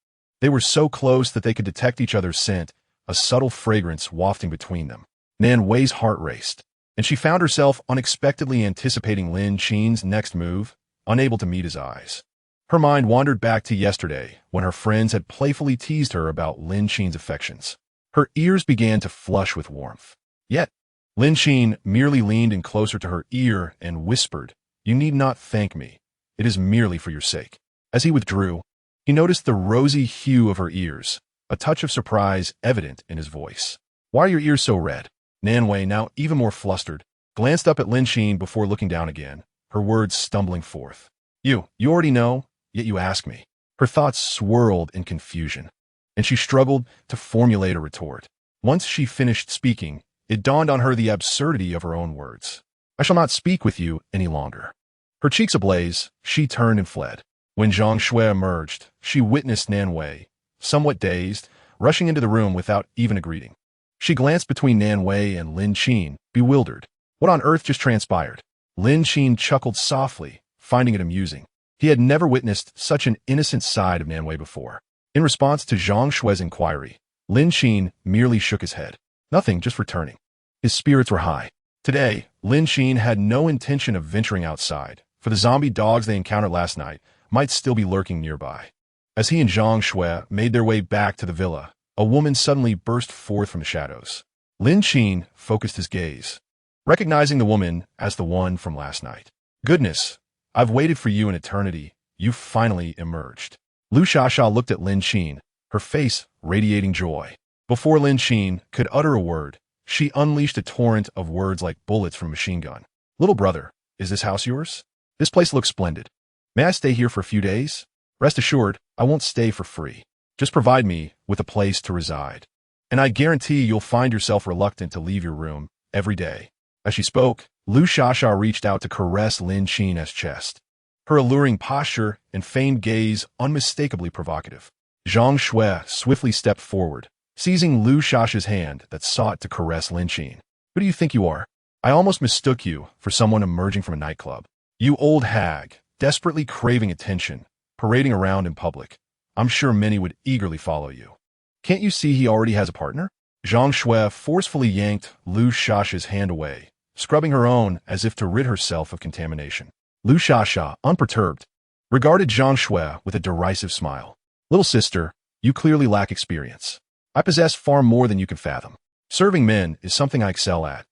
They were so close that they could detect each other's scent, a subtle fragrance wafting between them. Nanwei's heart raced, and she found herself unexpectedly anticipating Lin Qin's next move, unable to meet his eyes. Her mind wandered back to yesterday, when her friends had playfully teased her about Lin Qin's affections. Her ears began to flush with warmth. Yet, Lin Qin merely leaned in closer to her ear and whispered, "You need not thank me. It is merely for your sake." As he withdrew, he noticed the rosy hue of her ears, a touch of surprise evident in his voice. "Why are your ears so red?" Nanwei, now even more flustered, glanced up at Lin Qin before looking down again, her words stumbling forth. You already know, yet you ask me." Her thoughts swirled in confusion, and she struggled to formulate a retort. Once she finished speaking, it dawned on her the absurdity of her own words. "I shall not speak with you any longer." Her cheeks ablaze, she turned and fled. When Zhang Shui emerged, she witnessed Nanwei, somewhat dazed, rushing into the room without even a greeting. She glanced between Nanwei and Lin Qin, bewildered. What on earth just transpired? Lin Qin chuckled softly, finding it amusing. He had never witnessed such an innocent side of Nanwei before. In response to Zhang Shui's inquiry, Lin Qin merely shook his head. Nothing, just returning. His spirits were high. Today, Lin Qin had no intention of venturing outside, for the zombie dogs they encountered last night might still be lurking nearby. As he and Zhang Shui made their way back to the villa, a woman suddenly burst forth from the shadows. Lin Qin focused his gaze, recognizing the woman as the one from last night. "Goodness, I've waited for you an eternity. You finally emerged." Lu Shasha looked at Lin Qin, her face radiating joy. Before Lin Qin could utter a word, she unleashed a torrent of words like bullets from a machine gun. "Little brother, is this house yours? This place looks splendid. May I stay here for a few days? Rest assured, I won't stay for free. Just provide me with a place to reside. And I guarantee you'll find yourself reluctant to leave your room every day." As she spoke, Lu Shasha reached out to caress Lin Qin's chest, her alluring posture and feigned gaze unmistakably provocative. Zhang Shui swiftly stepped forward, seizing Lu Shasha's hand that sought to caress Lin Qin. "Who do you think you are? I almost mistook you for someone emerging from a nightclub. You old hag, desperately craving attention, parading around in public. I'm sure many would eagerly follow you. Can't you see he already has a partner?" Zhang Shui forcefully yanked Lu Shasha's hand away, scrubbing her own as if to rid herself of contamination. Lu Shasha, unperturbed, regarded Zhang Shui with a derisive smile. "Little sister, you clearly lack experience. I possess far more than you can fathom. Serving men is something I excel at,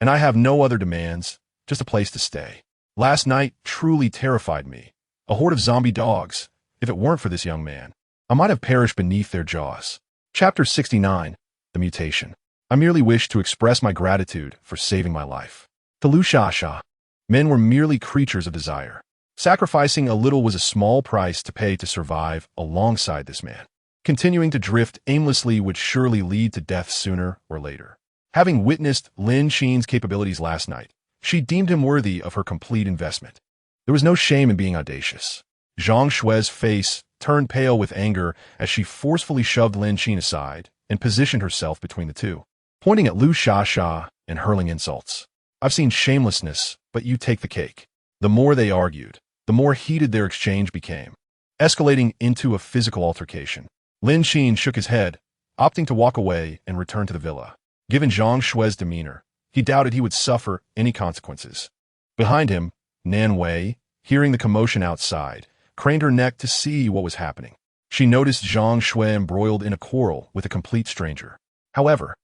and I have no other demands, just a place to stay. Last night truly terrified me. A horde of zombie dogs. If it weren't for this young man, I might have perished beneath their jaws. Chapter 69. The Mutation. I merely wished to express my gratitude for saving my life. To Lu Shasha, men were merely creatures of desire. Sacrificing a little was a small price to pay to survive alongside this man. Continuing to drift aimlessly would surely lead to death sooner or later. Having witnessed Lin Qin's capabilities last night, she deemed him worthy of her complete investment. There was no shame in being audacious. Zhang Shui's face turned pale with anger as she forcefully shoved Lin Qin aside and positioned herself between the two, pointing at Lu Shasha and hurling insults. I've seen shamelessness, but you take the cake. The more they argued, the more heated their exchange became, escalating into a physical altercation. Lin Qin shook his head, opting to walk away and return to the villa. Given Zhang Shui's demeanor, he doubted he would suffer any consequences. Behind him, Nan Wei, hearing the commotion outside, craned her neck to see what was happening. She noticed Zhang Shui embroiled in a quarrel with a complete stranger. However,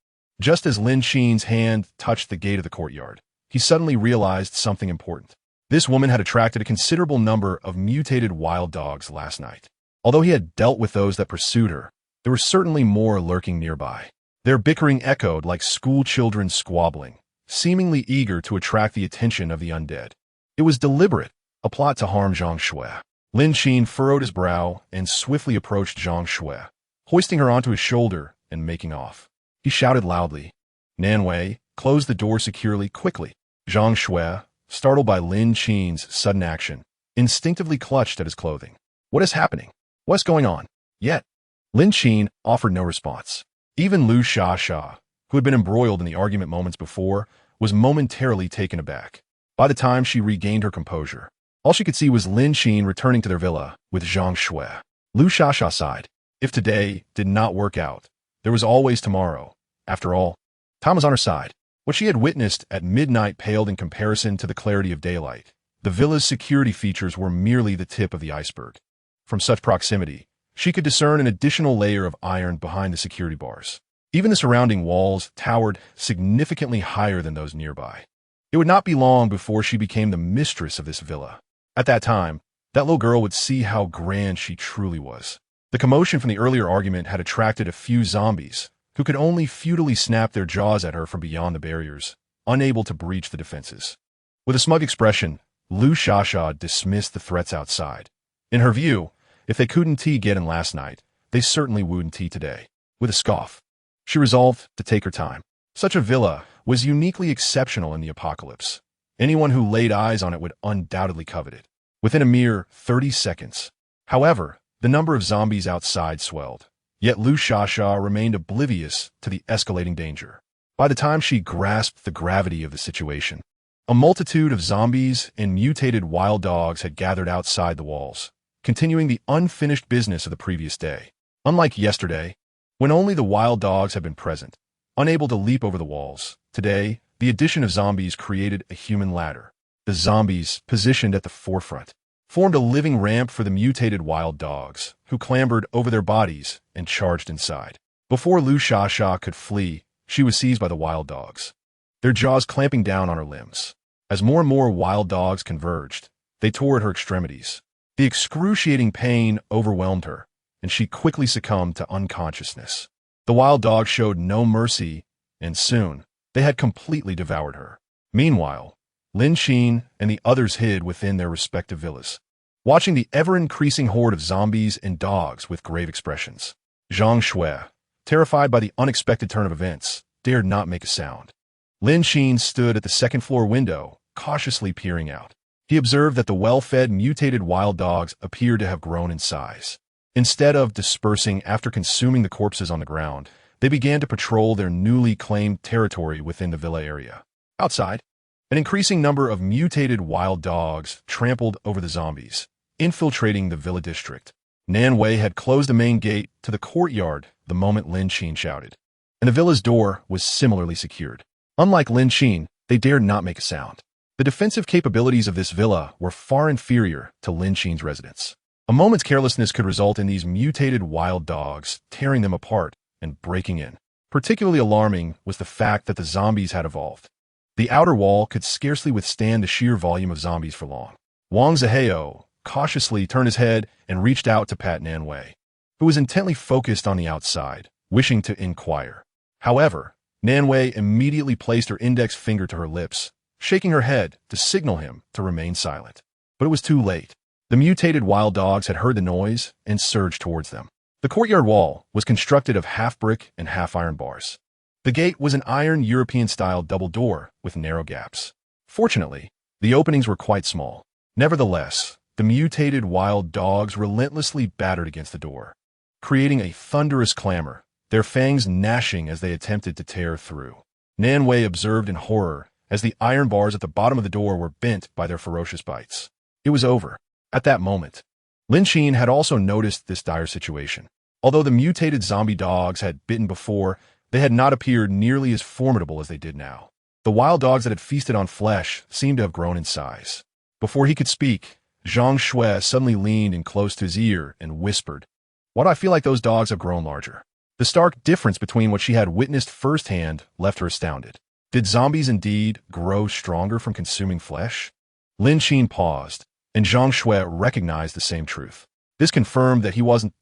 just as Lin Qin's hand touched the gate of the courtyard, he suddenly realized something important. This woman had attracted a considerable number of mutated wild dogs last night. Although he had dealt with those that pursued her, there were certainly more lurking nearby. Their bickering echoed like school children squabbling, seemingly eager to attract the attention of the undead. It was deliberate, a plot to harm Zhang Shui. Lin Qin furrowed his brow and swiftly approached Zhang Shui, hoisting her onto his shoulder and making off. He shouted loudly. Nan Wei closed the door securely quickly. Zhang Shui, startled by Lin Qin's sudden action, instinctively clutched at his clothing. What is happening? What's going on? Yet, Lin Qin offered no response. Even Lu Shasha, who had been embroiled in the argument moments before, was momentarily taken aback. By the time she regained her composure, all she could see was Lin Qin returning to their villa with Zhang Shui. Lu Shasha sighed. If today did not work out, there was always tomorrow. After all, time was on her side. What she had witnessed at midnight paled in comparison to the clarity of daylight. The villa's security features were merely the tip of the iceberg. From such proximity, she could discern an additional layer of iron behind the security bars. Even the surrounding walls towered significantly higher than those nearby. It would not be long before she became the mistress of this villa. At that time, that little girl would see how grand she truly was. The commotion from the earlier argument had attracted a few zombies, who could only futilely snap their jaws at her from beyond the barriers, unable to breach the defenses. With a smug expression, Lu Shasha dismissed the threats outside. In her view, if they couldn't get in last night, they certainly wouldn't today. With a scoff, she resolved to take her time. Such a villa was uniquely exceptional in the apocalypse. Anyone who laid eyes on it would undoubtedly covet it. Within a mere 30 seconds, however, the number of zombies outside swelled. Yet Lu Shasha remained oblivious to the escalating danger. By the time she grasped the gravity of the situation, a multitude of zombies and mutated wild dogs had gathered outside the walls, continuing the unfinished business of the previous day. Unlike yesterday, when only the wild dogs had been present, unable to leap over the walls, today, the addition of zombies created a human ladder. The zombies, positioned at the forefront, formed a living ramp for the mutated wild dogs, who clambered over their bodies and charged inside. Before Lu Shasha could flee, she was seized by the wild dogs, their jaws clamping down on her limbs. As more and more wild dogs converged, they tore at her extremities. The excruciating pain overwhelmed her, and she quickly succumbed to unconsciousness. The wild dogs showed no mercy, and soon, they had completely devoured her. Meanwhile, Lin Qin and the others hid within their respective villas, watching the ever-increasing horde of zombies and dogs with grave expressions. Zhang Shui, terrified by the unexpected turn of events, dared not make a sound. Lin Qin stood at the second-floor window, cautiously peering out. He observed that the well-fed mutated wild dogs appeared to have grown in size. Instead of dispersing after consuming the corpses on the ground, they began to patrol their newly claimed territory within the villa area. Outside, an increasing number of mutated wild dogs trampled over the zombies, infiltrating the villa district. Nan Wei had closed the main gate to the courtyard the moment Lin Qin shouted, and the villa's door was similarly secured. Unlike Lin Qin, they dared not make a sound. The defensive capabilities of this villa were far inferior to Lin Qin's residence. A moment's carelessness could result in these mutated wild dogs tearing them apart and breaking in. Particularly alarming was the fact that the zombies had evolved. The outer wall could scarcely withstand the sheer volume of zombies for long. Wang Zihao cautiously turned his head and reached out to pat Nanwei, who was intently focused on the outside, wishing to inquire. However, Nanwei immediately placed her index finger to her lips, shaking her head to signal him to remain silent. But it was too late. The mutated wild dogs had heard the noise and surged towards them. The courtyard wall was constructed of half brick and half iron bars. The gate was an iron European-style double door with narrow gaps. Fortunately, the openings were quite small. Nevertheless, the mutated wild dogs relentlessly battered against the door, creating a thunderous clamor, their fangs gnashing as they attempted to tear through. Nanwei observed in horror as the iron bars at the bottom of the door were bent by their ferocious bites. It was over. At that moment, Lin Qin had also noticed this dire situation. Although the mutated zombie dogs had bitten before, they had not appeared nearly as formidable as they did now. The wild dogs that had feasted on flesh seemed to have grown in size. Before he could speak, Zhang Shui suddenly leaned in close to his ear and whispered, "Why do I feel like those dogs have grown larger?" The stark difference between what she had witnessed firsthand left her astounded. Did zombies indeed grow stronger from consuming flesh? Lin Qin paused, and Zhang Shui recognized the same truth. This confirmed that he wasn't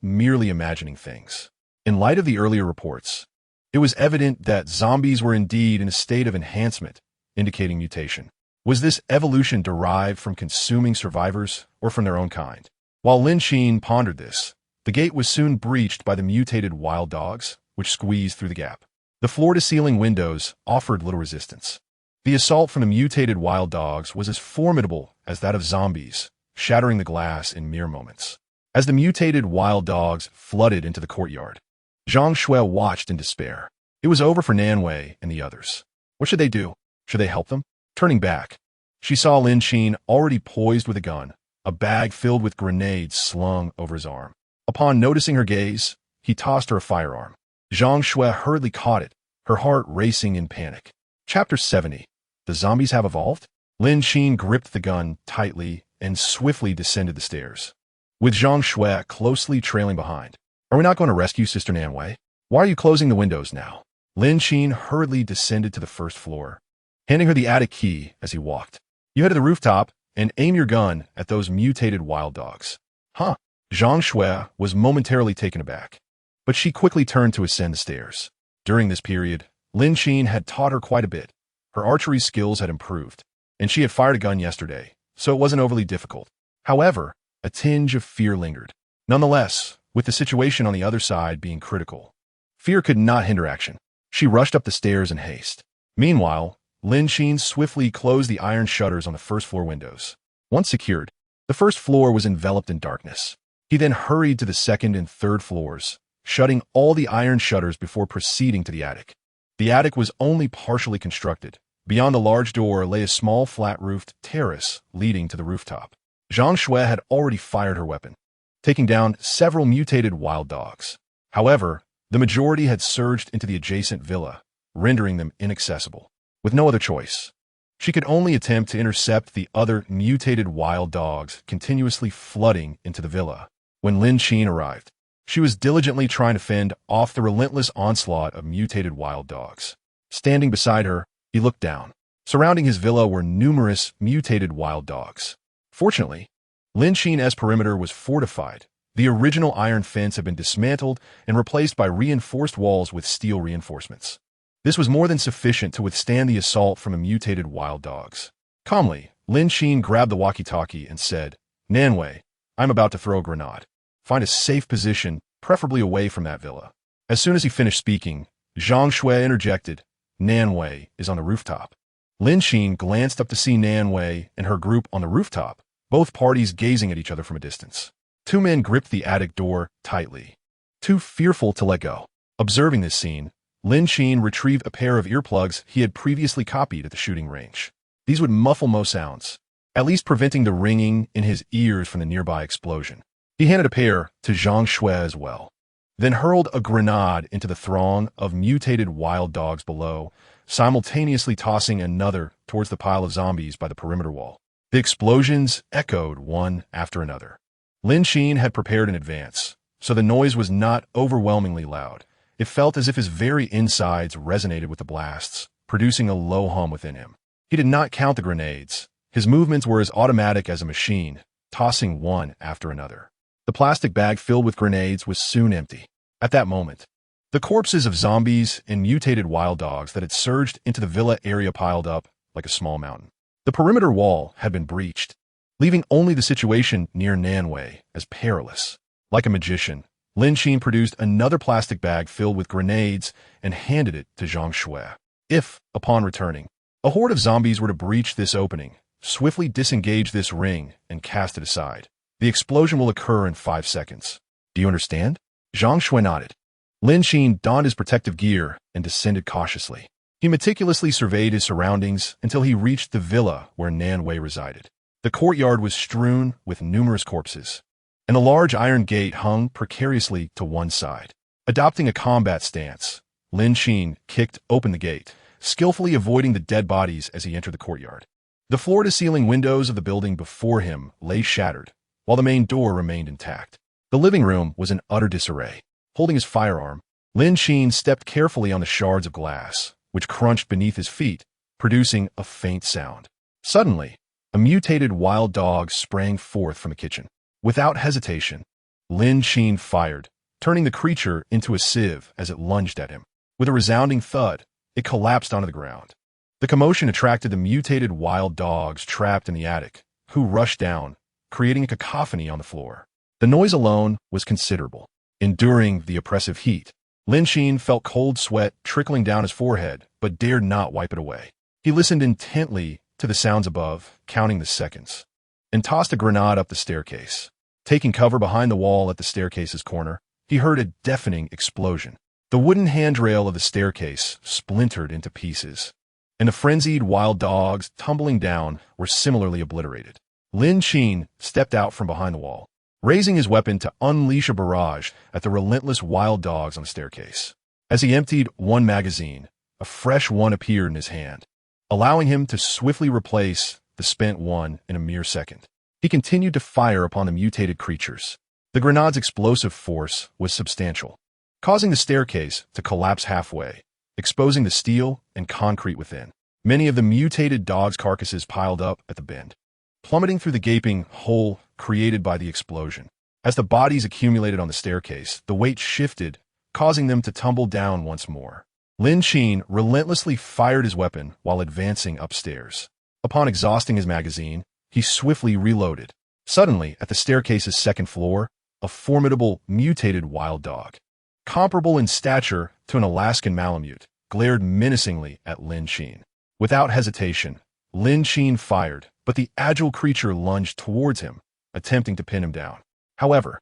merely imagining things. In light of the earlier reports, it was evident that zombies were indeed in a state of enhancement, indicating mutation. Was this evolution derived from consuming survivors or from their own kind? While Lin Qin pondered this, the gate was soon breached by the mutated wild dogs, which squeezed through the gap. The floor-to-ceiling windows offered little resistance. The assault from the mutated wild dogs was as formidable as that of zombies, shattering the glass in mere moments. As the mutated wild dogs flooded into the courtyard, Zhang Shui watched in despair. It was over for Nanwei and the others. What should they do? Should they help them? Turning back, she saw Lin Qin already poised with a gun, a bag filled with grenades slung over his arm. Upon noticing her gaze, he tossed her a firearm. Zhang Shui hurriedly caught it, her heart racing in panic. Chapter 70. The zombies have evolved? Lin Qin gripped the gun tightly and swiftly descended the stairs, with Zhang Shui closely trailing behind. Are we not going to rescue Sister Nanwei? Why are you closing the windows now? Lin Qin hurriedly descended to the first floor, handing her the attic key as he walked. You head to the rooftop and aim your gun at those mutated wild dogs. Huh? Zhang Shui was momentarily taken aback, but she quickly turned to ascend the stairs. During this period, Lin Qin had taught her quite a bit. Her archery skills had improved, and she had fired a gun yesterday, so it wasn't overly difficult. However, a tinge of fear lingered. Nonetheless, with the situation on the other side being critical, fear could not hinder action. She rushed up the stairs in haste. Meanwhile, Lin Qin swiftly closed the iron shutters on the first-floor windows. Once secured, the first floor was enveloped in darkness. He then hurried to the second and third floors, shutting all the iron shutters before proceeding to the attic. The attic was only partially constructed. Beyond the large door lay a small flat-roofed terrace leading to the rooftop. Zhang Shui had already fired her weapon, taking down several mutated wild dogs. However, the majority had surged into the adjacent villa, rendering them inaccessible. With no other choice, she could only attempt to intercept the other mutated wild dogs continuously flooding into the villa. When Lin Qin arrived, she was diligently trying to fend off the relentless onslaught of mutated wild dogs. Standing beside her, he looked down. Surrounding his villa were numerous mutated wild dogs. Fortunately, Lin Qin's perimeter was fortified. The original iron fence had been dismantled and replaced by reinforced walls with steel reinforcements. This was more than sufficient to withstand the assault from the mutated wild dogs. Calmly, Lin Qin grabbed the walkie-talkie and said, "Nanwei, I'm about to throw a grenade. Find a safe position, preferably away from that villa." As soon as he finished speaking, Zhang Shui interjected, "Nanwei is on the rooftop." Lin Qin glanced up to see Nanwei and her group on the rooftop, both parties gazing at each other from a distance. Two men gripped the attic door tightly, too fearful to let go. Observing this scene, Lin Qin retrieved a pair of earplugs he had previously copied at the shooting range. These would muffle most sounds, at least preventing the ringing in his ears from the nearby explosion. He handed a pair to Zhang Shui as well, then hurled a grenade into the throng of mutated wild dogs below, simultaneously tossing another towards the pile of zombies by the perimeter wall. The explosions echoed one after another. Lin Qin had prepared in advance, so the noise was not overwhelmingly loud, It felt as if his very insides resonated with the blasts, producing a low hum within him. He did not count the grenades. His movements were as automatic as a machine, tossing one after another. The plastic bag filled with grenades was soon empty. At that moment, the corpses of zombies and mutated wild dogs that had surged into the villa area piled up like a small mountain. The perimeter wall had been breached, leaving only the situation near Nanwei as perilous. Like a magician, Lin Qin produced another plastic bag filled with grenades and handed it to Zhang Shui. If, upon returning, a horde of zombies were to breach this opening, swiftly disengage this ring and cast it aside, the explosion will occur in 5 seconds. Do you understand? Zhang Shui nodded. Lin Qin donned his protective gear and descended cautiously. He meticulously surveyed his surroundings until he reached the villa where Nanwei resided. The courtyard was strewn with numerous corpses, and a large iron gate hung precariously to one side. Adopting a combat stance, Lin Qin kicked open the gate, skillfully avoiding the dead bodies as he entered the courtyard. The floor-to-ceiling windows of the building before him lay shattered, while the main door remained intact. The living room was in utter disarray. Holding his firearm, Lin Qin stepped carefully on the shards of glass, which crunched beneath his feet, producing a faint sound. Suddenly, a mutated wild dog sprang forth from the kitchen. Without hesitation, Lin Qin fired, turning the creature into a sieve as it lunged at him. With a resounding thud, it collapsed onto the ground. The commotion attracted the mutated wild dogs trapped in the attic, who rushed down, creating a cacophony on the floor. The noise alone was considerable. Enduring the oppressive heat, Lin Qin felt cold sweat trickling down his forehead, but dared not wipe it away. He listened intently to the sounds above, counting the seconds, and tossed a grenade up the staircase. Taking cover behind the wall at the staircase's corner, he heard a deafening explosion. The wooden handrail of the staircase splintered into pieces, and the frenzied wild dogs tumbling down were similarly obliterated. Lin Qin stepped out from behind the wall, raising his weapon to unleash a barrage at the relentless wild dogs on the staircase. As he emptied one magazine, a fresh one appeared in his hand, allowing him to swiftly replace the spent one in a mere second. He continued to fire upon the mutated creatures. The grenade's explosive force was substantial, causing the staircase to collapse halfway, exposing the steel and concrete within. Many of the mutated dogs' carcasses piled up at the bend, plummeting through the gaping hole created by the explosion. As the bodies accumulated on the staircase, the weight shifted, causing them to tumble down once more. Lin Qin relentlessly fired his weapon while advancing upstairs. Upon exhausting his magazine, he swiftly reloaded. Suddenly, at the staircase's second floor, a formidable mutated wild dog, comparable in stature to an Alaskan Malamute, glared menacingly at Lin Qin. Without hesitation, Lin Qin fired, but the agile creature lunged towards him, attempting to pin him down. However,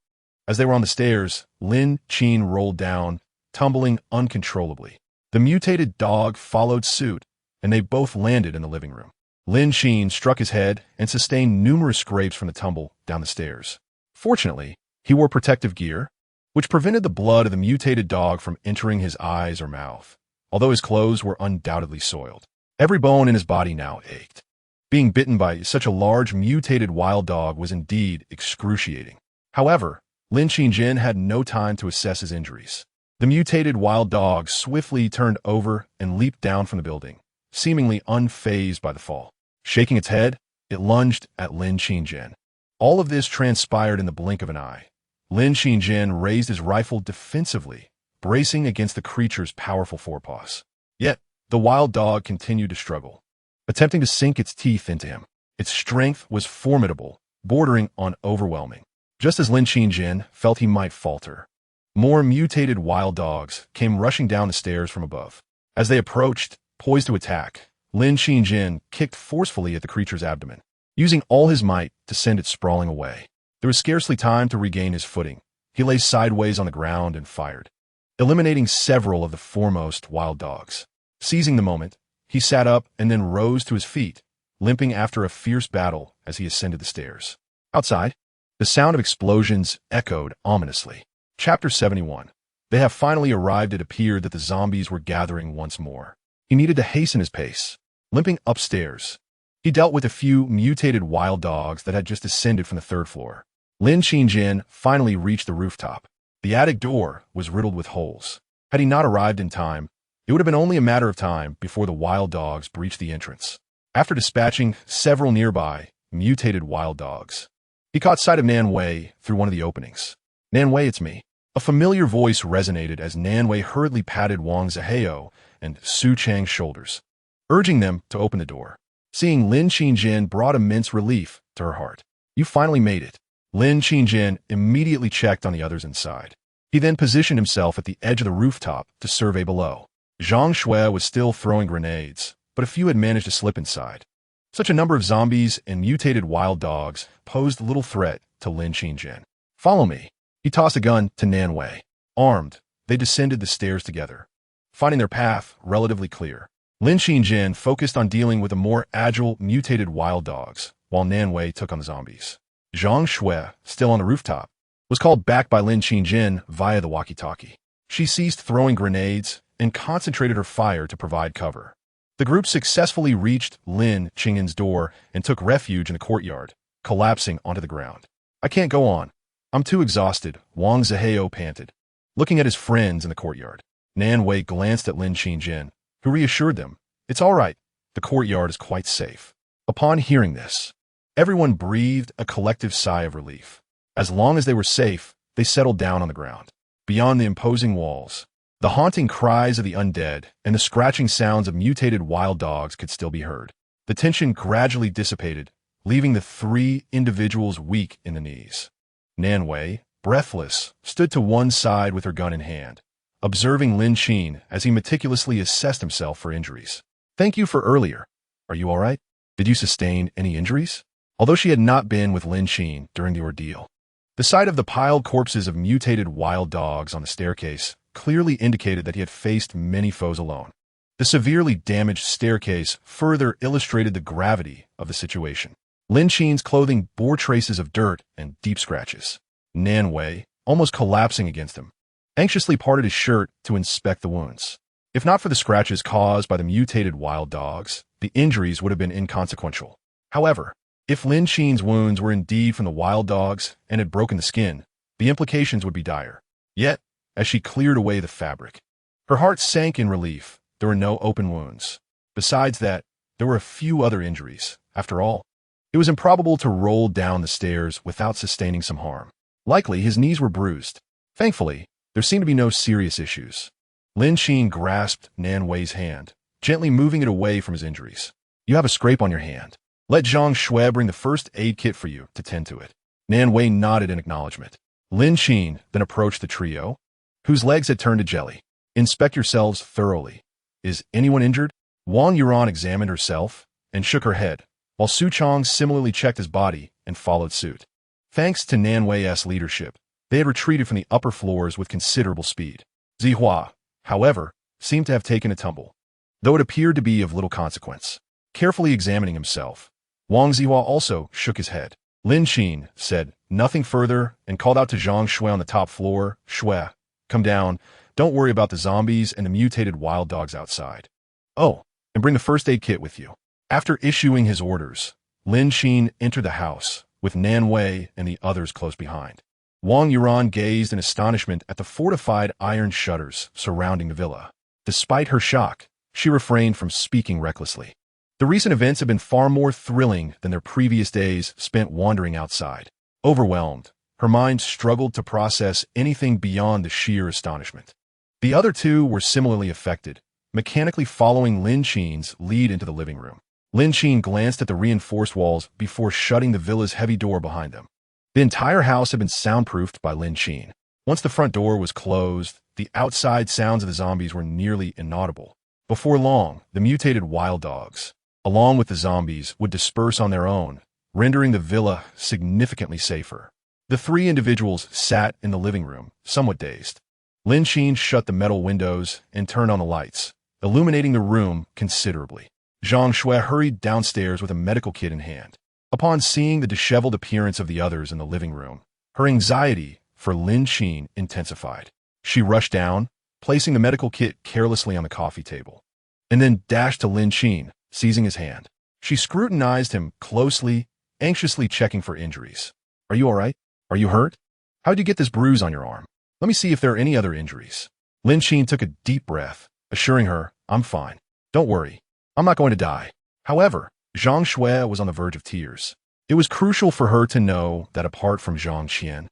as they were on the stairs, Lin Qin rolled down, tumbling uncontrollably. The mutated dog followed suit, and they both landed in the living room. Lin Qin struck his head and sustained numerous scrapes from the tumble down the stairs. Fortunately, he wore protective gear, which prevented the blood of the mutated dog from entering his eyes or mouth, although his clothes were undoubtedly soiled. Every bone in his body now ached. Being bitten by such a large mutated wild dog was indeed excruciating. However, Lin Qin had no time to assess his injuries. The mutated wild dog swiftly turned over and leaped down from the building, seemingly unfazed by the fall. Shaking its head, it lunged at Lin Qin. All of this transpired in the blink of an eye. Lin Qin raised his rifle defensively, bracing against the creature's powerful forepaws. Yet, the wild dog continued to struggle, attempting to sink its teeth into him. Its strength was formidable, bordering on overwhelming. Just as Lin Qin felt he might falter, more mutated wild dogs came rushing down the stairs from above. As they approached, poised to attack, Lin Qin kicked forcefully at the creature's abdomen, using all his might to send it sprawling away. There was scarcely time to regain his footing. He lay sideways on the ground and fired, eliminating several of the foremost wild dogs. Seizing the moment, he sat up and then rose to his feet, limping after a fierce battle as he ascended the stairs. Outside, the sound of explosions echoed ominously. Chapter 71. They have finally arrived. It appeared that the zombies were gathering once more. He needed to hasten his pace. Limping upstairs, he dealt with a few mutated wild dogs that had just descended from the third floor. Lin Qin finally reached the rooftop. The attic door was riddled with holes, Had he not arrived in time, it would have been only a matter of time before the wild dogs breached the entrance. After dispatching several nearby, mutated wild dogs, he caught sight of Nan Wei through one of the openings. "Nan Wei, it's me." A familiar voice resonated as Nan Wei hurriedly patted Wang Zihao and Su Chang's shoulders, urging them to open the door. Seeing Lin Qin brought immense relief to her heart. "You finally made it." Lin Qin immediately checked on the others inside. He then positioned himself at the edge of the rooftop to survey below. Zhang Shui was still throwing grenades, but a few had managed to slip inside. Such a number of zombies and mutated wild dogs posed little threat to Lin Qin. "Follow me." He tossed a gun to Nan Wei. Armed, they descended the stairs together, finding their path relatively clear. Lin Qin focused on dealing with the more agile mutated wild dogs, while Nan Wei took on the zombies. Zhang Shui, still on the rooftop, was called back by Lin Qin via the walkie-talkie. She ceased throwing grenades and concentrated her fire to provide cover. The group successfully reached Lin Qin's door and took refuge in the courtyard, collapsing onto the ground. "I can't go on. I'm too exhausted," Wang Zihao panted. Looking at his friends in the courtyard, Nan Wei glanced at Lin Qin, who reassured them, "It's all right. The courtyard is quite safe." Upon hearing this, everyone breathed a collective sigh of relief. As long as they were safe, they settled down on the ground. Beyond the imposing walls, the haunting cries of the undead and the scratching sounds of mutated wild dogs could still be heard. The tension gradually dissipated, leaving the three individuals weak in the knees. Nan Wei, breathless, stood to one side with her gun in hand, observing Lin Qin as he meticulously assessed himself for injuries. "Thank you for earlier. Are you all right? Did you sustain any injuries?" Although she had not been with Lin Qin during the ordeal, the sight of the piled corpses of mutated wild dogs on the staircase clearly indicated that he had faced many foes alone. The severely damaged staircase further illustrated the gravity of the situation. Lin Qin's clothing bore traces of dirt and deep scratches. Nan Wei, almost collapsing against him, anxiously parted his shirt to inspect the wounds. If not for the scratches caused by the mutated wild dogs, the injuries would have been inconsequential. However, if Lin Qin's wounds were indeed from the wild dogs and had broken the skin, the implications would be dire. Yet, as she cleared away the fabric, her heart sank in relief. There were no open wounds. Besides that, there were a few other injuries. After all, it was improbable to roll down the stairs without sustaining some harm. Likely, his knees were bruised. Thankfully, there seemed to be no serious issues. Lin Qin grasped Nan Wei's hand, gently moving it away from his injuries. "You have a scrape on your hand. Let Zhang Shui bring the first aid kit for you to tend to it." Nan Wei nodded in acknowledgement. Lin Qin then approached the trio, whose legs had turned to jelly. "Inspect yourselves thoroughly. Is anyone injured?" Wang Yuran examined herself and shook her head, while Su Chang similarly checked his body and followed suit. Thanks to Nan Wei's leadership, they had retreated from the upper floors with considerable speed. Zihua, however, seemed to have taken a tumble, though it appeared to be of little consequence. Carefully examining himself, Wang Zihua also shook his head. Lin Qin said nothing further and called out to Zhang Shui on the top floor, "Shui, come down. Don't worry about the zombies and the mutated wild dogs outside. Oh, and bring the first aid kit with you." After issuing his orders, Lin Qin entered the house, with Nan Wei and the others close behind. Wang Yuran gazed in astonishment at the fortified iron shutters surrounding the villa. Despite her shock, she refrained from speaking recklessly. The recent events had been far more thrilling than their previous days spent wandering outside. Overwhelmed, her mind struggled to process anything beyond the sheer astonishment. The other two were similarly affected, mechanically following Lin Qin's lead into the living room. Lin Qin glanced at the reinforced walls before shutting the villa's heavy door behind them. The entire house had been soundproofed by Lin Qin. Once the front door was closed, the outside sounds of the zombies were nearly inaudible. Before long, the mutated wild dogs, along with the zombies, would disperse on their own, rendering the villa significantly safer. The three individuals sat in the living room, somewhat dazed. Lin Qin shut the metal windows and turned on the lights, illuminating the room considerably. Zhang Shui hurried downstairs with a medical kit in hand. Upon seeing the disheveled appearance of the others in the living room, her anxiety for Lin Qin intensified. She rushed down, placing the medical kit carelessly on the coffee table, and then dashed to Lin Qin, seizing his hand. She scrutinized him closely, anxiously checking for injuries. "Are you all right? Are you hurt? How did you get this bruise on your arm? Let me see if there are any other injuries." Lin Qin took a deep breath, assuring her, "I'm fine. Don't worry. I'm not going to die." However, Zhang Shui was on the verge of tears. It was crucial for her to know that apart from Zhang Qian,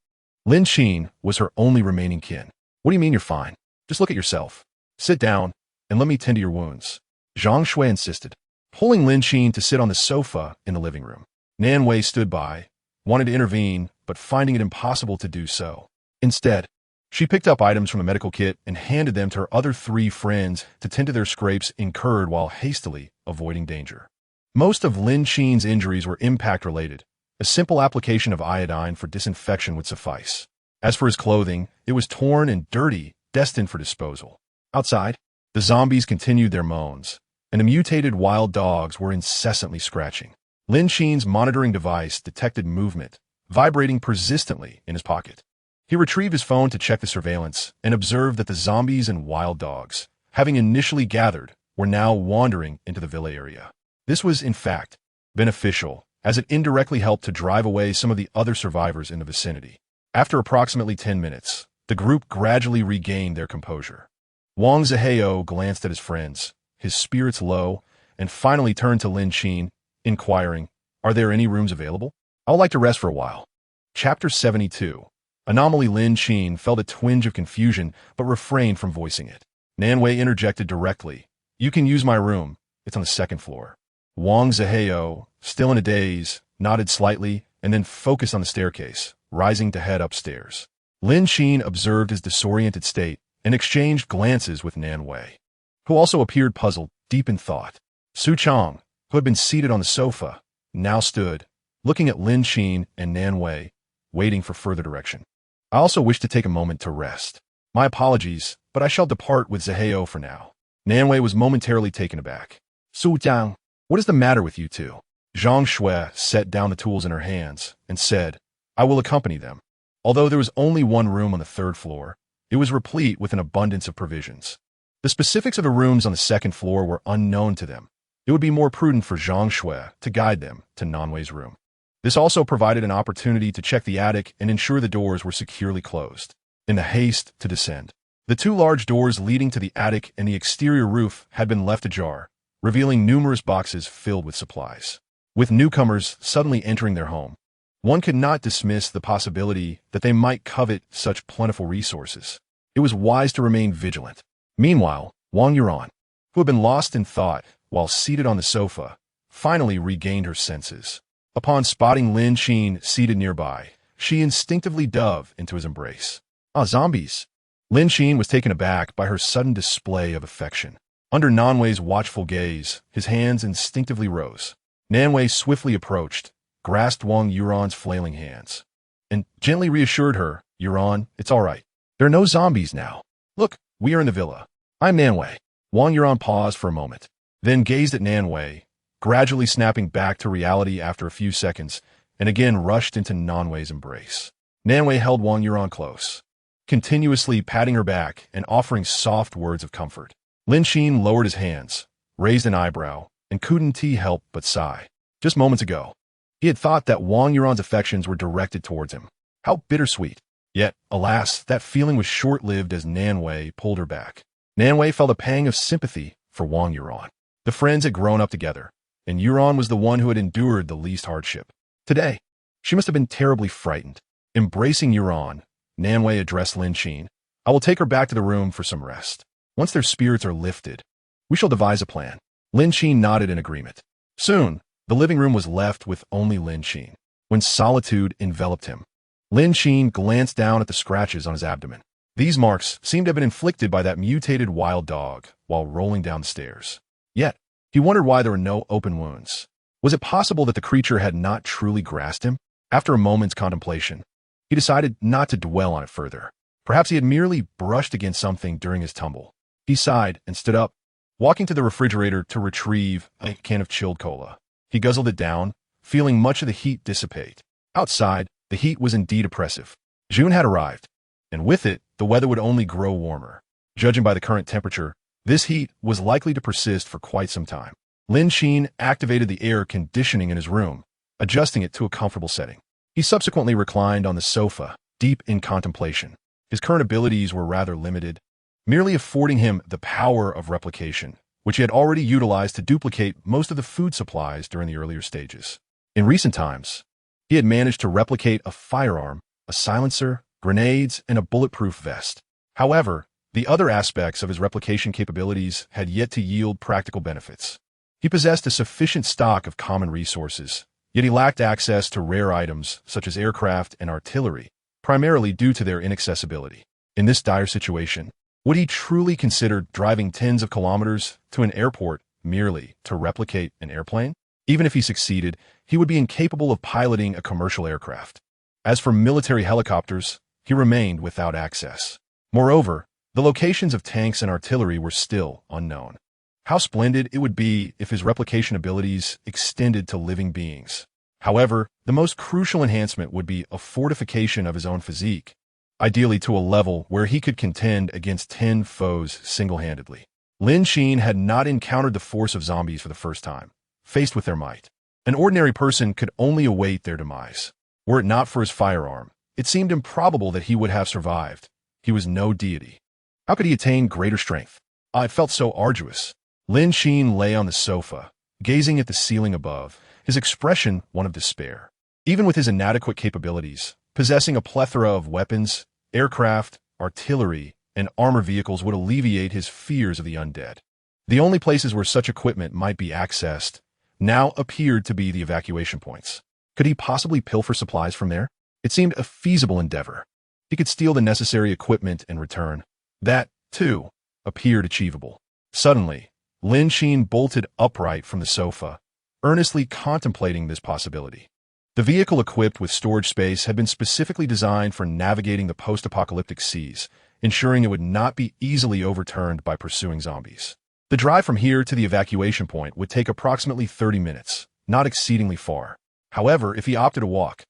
Lin Qin was her only remaining kin. "What do you mean you're fine? Just look at yourself. Sit down, and let me tend to your wounds," Zhang Shui insisted, pulling Lin Qin to sit on the sofa in the living room. Nan Wei stood by, wanted to intervene, but finding it impossible to do so. Instead, she picked up items from the medical kit and handed them to her other 3 friends to tend to their scrapes incurred while hastily avoiding danger. Most of Lin Qin's injuries were impact-related. A simple application of iodine for disinfection would suffice. As for his clothing, it was torn and dirty, destined for disposal. Outside, the zombies continued their moans, and the mutated wild dogs were incessantly scratching. Lin Qin's monitoring device detected movement, vibrating persistently in his pocket. He retrieved his phone to check the surveillance and observed that the zombies and wild dogs, having initially gathered, were now wandering into the villa area. This was, in fact, beneficial, as it indirectly helped to drive away some of the other survivors in the vicinity. After approximately 10 minutes, the group gradually regained their composure. Wang Zihao glanced at his friends, his spirits low, and finally turned to Lin Qin, inquiring, "Are there any rooms available? I would like to rest for a while." Chapter 72. Anomaly. Lin Qin felt a twinge of confusion, but refrained from voicing it. Nan Wei interjected directly, "You can use my room. It's on the 2nd floor." Wang Zihao, still in a daze, nodded slightly and then focused on the staircase, rising to head upstairs. Lin Qin observed his disoriented state and exchanged glances with Nan Wei, who also appeared puzzled, deep in thought. Su Chang, who had been seated on the sofa, now stood, looking at Lin Qin and Nan Wei, waiting for further direction. "I also wish to take a moment to rest. My apologies, but I shall depart with Zihao for now." Nan Wei was momentarily taken aback. "Su Chang, what is the matter with you two?" Zhang Shui set down the tools in her hands and said, "I will accompany them." Although there was only one room on the 3rd floor, it was replete with an abundance of provisions. The specifics of the rooms on the 2nd floor were unknown to them. It would be more prudent for Zhang Shui to guide them to Nan Wei's room. This also provided an opportunity to check the attic and ensure the doors were securely closed. In the haste to descend, the 2 large doors leading to the attic and the exterior roof had been left ajar, revealing numerous boxes filled with supplies. With newcomers suddenly entering their home, one could not dismiss the possibility that they might covet such plentiful resources. It was wise to remain vigilant. Meanwhile, Wang Yuan, who had been lost in thought while seated on the sofa, finally regained her senses. Upon spotting Lin Qin seated nearby, she instinctively dove into his embrace. "Ah, zombies!" Lin Qin was taken aback by her sudden display of affection. Under Nan Wei's watchful gaze, his hands instinctively rose. Nan Wei swiftly approached, grasped Wang Yuan's flailing hands, and gently reassured her, "Yuan, it's all right. There are no zombies now. Look, we are in the villa. I'm Nan Wei." Wang Yuan paused for a moment, then gazed at Nan Wei, gradually snapping back to reality after a few seconds, and again rushed into Nan Wei's embrace. Nan Wei held Wang Yuan close, continuously patting her back and offering soft words of comfort. Lin Qin lowered his hands, raised an eyebrow, and couldn't help but sigh. Just moments ago, he had thought that Wang Yuan's affections were directed towards him. How bittersweet. Yet, alas, that feeling was short-lived as Nan Wei pulled her back. Nan Wei felt a pang of sympathy for Wang Yuan. The friends had grown up together, and Yuan was the one who had endured the least hardship. Today, she must have been terribly frightened. Embracing Yuan, Nan Wei addressed Lin Qin. "I will take her back to the room for some rest. Once their spirits are lifted, we shall devise a plan." Lin Qin nodded in agreement. Soon, the living room was left with only Lin Qin. When solitude enveloped him, Lin Qin glanced down at the scratches on his abdomen. These marks seemed to have been inflicted by that mutated wild dog while rolling down the stairs. Yet, he wondered why there were no open wounds. Was it possible that the creature had not truly grasped him? After a moment's contemplation, he decided not to dwell on it further. Perhaps he had merely brushed against something during his tumble. He sighed and stood up, walking to the refrigerator to retrieve a can of chilled cola. He guzzled it down, feeling much of the heat dissipate. Outside, the heat was indeed oppressive. June had arrived, and with it, the weather would only grow warmer. Judging by the current temperature, this heat was likely to persist for quite some time. Lin Qin activated the air conditioning in his room, adjusting it to a comfortable setting. He subsequently reclined on the sofa, deep in contemplation. His current abilities were rather limited, merely affording him the power of replication, which he had already utilized to duplicate most of the food supplies during the earlier stages. In recent times, he had managed to replicate a firearm, a silencer, grenades, and a bulletproof vest. However, the other aspects of his replication capabilities had yet to yield practical benefits. He possessed a sufficient stock of common resources, yet he lacked access to rare items such as aircraft and artillery, primarily due to their inaccessibility. In this dire situation, would he truly consider driving tens of kilometers to an airport merely to replicate an airplane? Even if he succeeded, he would be incapable of piloting a commercial aircraft. As for military helicopters, he remained without access. Moreover, the locations of tanks and artillery were still unknown. How splendid it would be if his replication abilities extended to living beings. However, the most crucial enhancement would be a fortification of his own physique, ideally to a level where he could contend against 10 foes single-handedly. Lin Qin had not encountered the force of zombies for the first time, faced with their might. An ordinary person could only await their demise. Were it not for his firearm, it seemed improbable that he would have survived. He was no deity. How could he attain greater strength? It felt so arduous. Lin Qin lay on the sofa, gazing at the ceiling above, his expression one of despair. Even with his inadequate capabilities, possessing a plethora of weapons, aircraft, artillery, and armor vehicles would alleviate his fears of the undead. The only places where such equipment might be accessed now appeared to be the evacuation points. Could he possibly pilfer supplies from there? It seemed a feasible endeavor. He could steal the necessary equipment and return. That, too, appeared achievable. Suddenly, Lin Qin bolted upright from the sofa, earnestly contemplating this possibility. The vehicle equipped with storage space had been specifically designed for navigating the post-apocalyptic seas, ensuring it would not be easily overturned by pursuing zombies. The drive from here to the evacuation point would take approximately 30 minutes, not exceedingly far. However, if he opted to walk,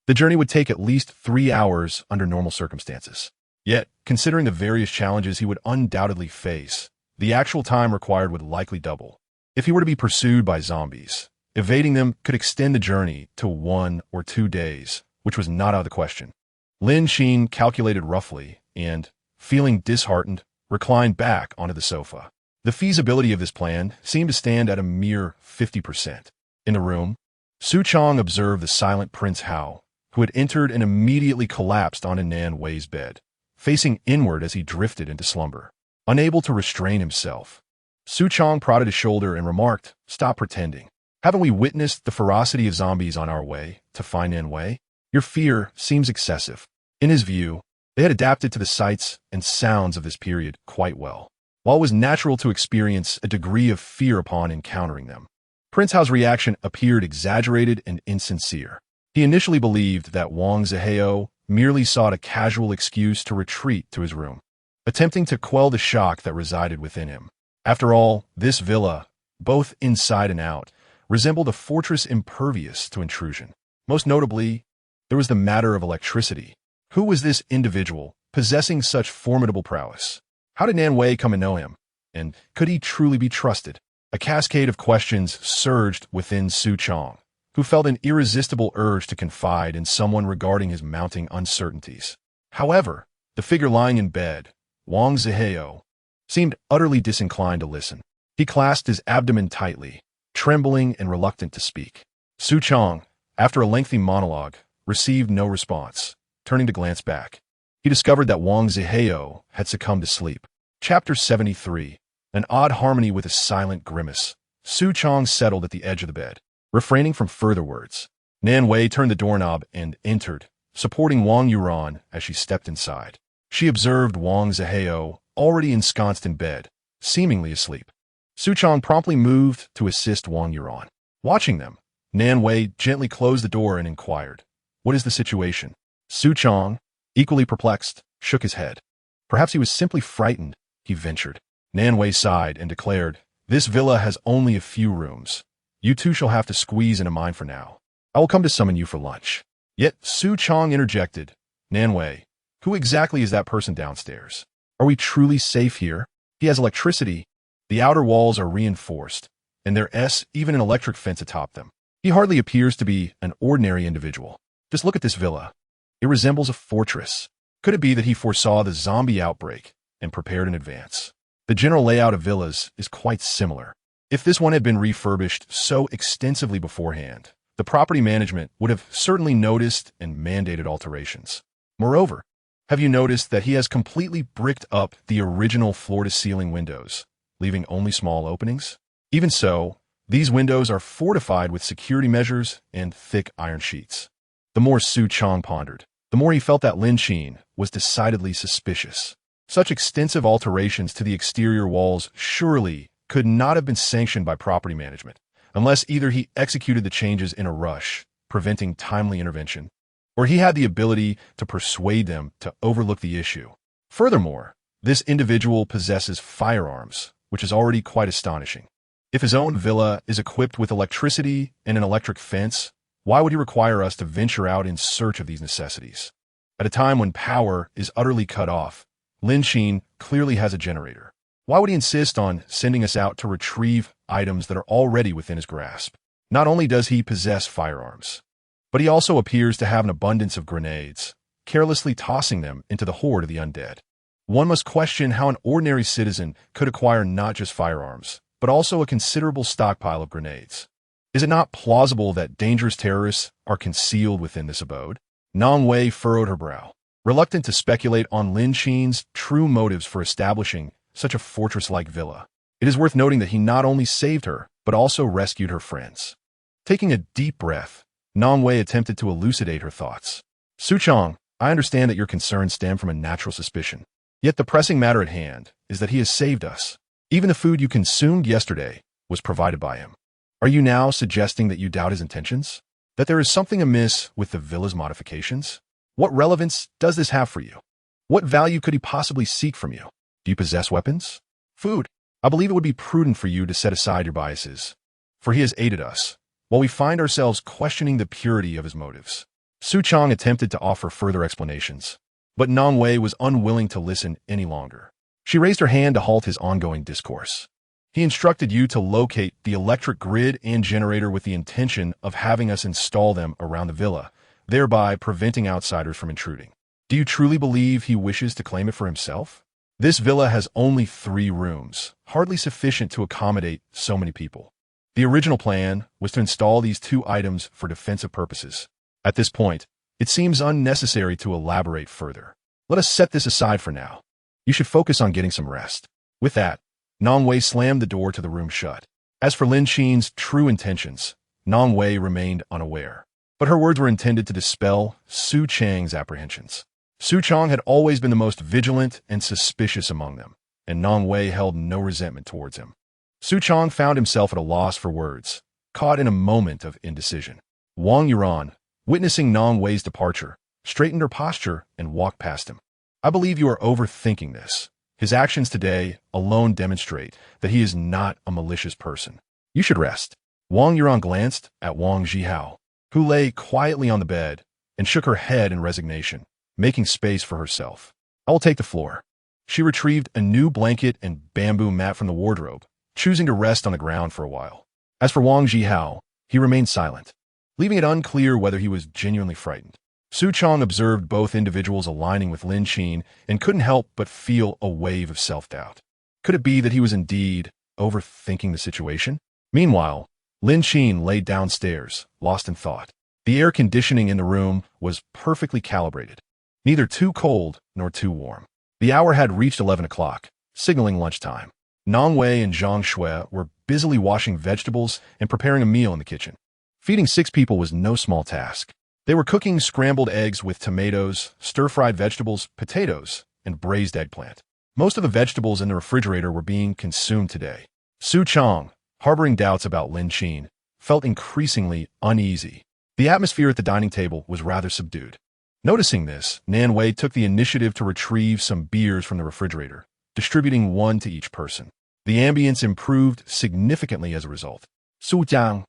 the journey would take at least 3 hours under normal circumstances. Yet, considering the various challenges he would undoubtedly face, the actual time required would likely double. If he were to be pursued by zombies, evading them could extend the journey to 1 or 2 days, which was not out of the question. Lin Qin calculated roughly and, feeling disheartened, reclined back onto the sofa. The feasibility of this plan seemed to stand at a mere 50%. In the room, Su Chong observed the silent Prince Hao, who had entered and immediately collapsed onto Nan Wei's bed, facing inward as he drifted into slumber. Unable to restrain himself, Su Chong prodded his shoulder and remarked, "Stop pretending. Haven't we witnessed the ferocity of zombies on our way to find Nan Wei? Your fear seems excessive." In his view, they had adapted to the sights and sounds of this period quite well. While it was natural to experience a degree of fear upon encountering them, Prince Hao's reaction appeared exaggerated and insincere. He initially believed that Wang Zihao merely sought a casual excuse to retreat to his room, attempting to quell the shock that resided within him. After all, this villa, both inside and out, resembled a fortress impervious to intrusion. Most notably, there was the matter of electricity. Who was this individual possessing such formidable prowess? How did Nan Wei come to know him? And could he truly be trusted? A cascade of questions surged within Su Chong, who felt an irresistible urge to confide in someone regarding his mounting uncertainties. However, the figure lying in bed, Wang Zihao, seemed utterly disinclined to listen. He clasped his abdomen tightly, trembling and reluctant to speak. Su Chong, after a lengthy monologue, received no response. Turning to glance back, he discovered that Wang Zihao had succumbed to sleep. Chapter 73. An odd harmony with a silent grimace. Su Chong settled at the edge of the bed, refraining from further words. Nan Wei turned the doorknob and entered, supporting Wang Yuran as she stepped inside. She observed Wang Zihao already ensconced in bed, seemingly asleep. Su Chong promptly moved to assist Wang Yuran. Watching them, Nan Wei gently closed the door and inquired, "What is the situation?" Su Chong, equally perplexed, shook his head. Perhaps he was simply frightened, he ventured. Nan Wei sighed and declared, "This villa has only a few rooms. You two shall have to squeeze into mine for now. I will come to summon you for lunch." Yet Su Chong interjected, "Nan Wei, who exactly is that person downstairs? Are we truly safe here? He has electricity. The outer walls are reinforced, and there's even an electric fence atop them. He hardly appears to be an ordinary individual. Just look at this villa. It resembles a fortress. Could it be that he foresaw the zombie outbreak and prepared in advance. The general layout of villas is quite similar. If this one had been refurbished so extensively beforehand, the property management would have certainly noticed and mandated alterations. Moreover, have you noticed that he has completely bricked up the original floor-to-ceiling windows, leaving only small openings? Even so, these windows are fortified with security measures and thick iron sheets. The more Su Chong pondered, the more he felt that Lin Qin was decidedly suspicious. Such extensive alterations to the exterior walls surely could not have been sanctioned by property management, unless either he executed the changes in a rush, preventing timely intervention, or he had the ability to persuade them to overlook the issue. Furthermore, this individual possesses firearms, which is already quite astonishing. If his own villa is equipped with electricity and an electric fence, why would he require us to venture out in search of these necessities? At a time when power is utterly cut off, Lin Qin clearly has a generator. Why would he insist on sending us out to retrieve items that are already within his grasp? Not only does he possess firearms, but he also appears to have an abundance of grenades, carelessly tossing them into the horde of the undead. One must question how an ordinary citizen could acquire not just firearms, but also a considerable stockpile of grenades. Is it not plausible that dangerous terrorists are concealed within this abode? Nong Wei furrowed her brow, reluctant to speculate on Lin Qin's true motives for establishing such a fortress-like villa. It is worth noting that he not only saved her, but also rescued her friends. Taking a deep breath, Nong Wei attempted to elucidate her thoughts. Su Chong, I understand that your concerns stem from a natural suspicion. Yet the pressing matter at hand is that he has saved us. Even the food you consumed yesterday was provided by him. Are you now suggesting that you doubt his intentions? That there is something amiss with the villa's modifications? What relevance does this have for you? What value could he possibly seek from you? Do you possess weapons? Food? I believe it would be prudent for you to set aside your biases, for he has aided us, while we find ourselves questioning the purity of his motives. Su Chong attempted to offer further explanations, but Nong Wei was unwilling to listen any longer. She raised her hand to halt his ongoing discourse. He instructed you to locate the electric grid and generator with the intention of having us install them around the villa, thereby preventing outsiders from intruding. Do you truly believe he wishes to claim it for himself? This villa has only 3 rooms, hardly sufficient to accommodate so many people. The original plan was to install these 2 items for defensive purposes. At this point, it seems unnecessary to elaborate further. Let us set this aside for now. You should focus on getting some rest. With that, Nong Wei slammed the door to the room shut. As for Lin Qin's true intentions, Nong Wei remained unaware. But her words were intended to dispel Su Chang's apprehensions. Su Chong had always been the most vigilant and suspicious among them, and Nong Wei held no resentment towards him. Su Chong found himself at a loss for words, caught in a moment of indecision. Wang Yuan, witnessing Nong Wei's departure, straightened her posture and walked past him. I believe you are overthinking this. His actions today alone demonstrate that he is not a malicious person. You should rest. Wang Yuan glanced at Wang Zhihao, who lay quietly on the bed, and shook her head in resignation, making space for herself. I will take the floor. She retrieved a new blanket and bamboo mat from the wardrobe, choosing to rest on the ground for a while. As for Wang Zhihao, he remained silent, leaving it unclear whether he was genuinely frightened. Su Chong observed both individuals aligning with Lin Qin and couldn't help but feel a wave of self-doubt. Could it be that he was indeed overthinking the situation? Meanwhile, Lin Qin lay downstairs, lost in thought. The air conditioning in the room was perfectly calibrated, neither too cold nor too warm. The hour had reached 11 o'clock, signaling lunchtime. Nong Wei and Zhang Shui were busily washing vegetables and preparing a meal in the kitchen. Feeding 6 people was no small task. They were cooking scrambled eggs with tomatoes, stir-fried vegetables, potatoes, and braised eggplant. Most of the vegetables in the refrigerator were being consumed today. Su Chong, harboring doubts about Lin Qin, felt increasingly uneasy. The atmosphere at the dining table was rather subdued. Noticing this, Nan Wei took the initiative to retrieve some beers from the refrigerator, distributing 1 to each person. The ambience improved significantly as a result. Su Jiang,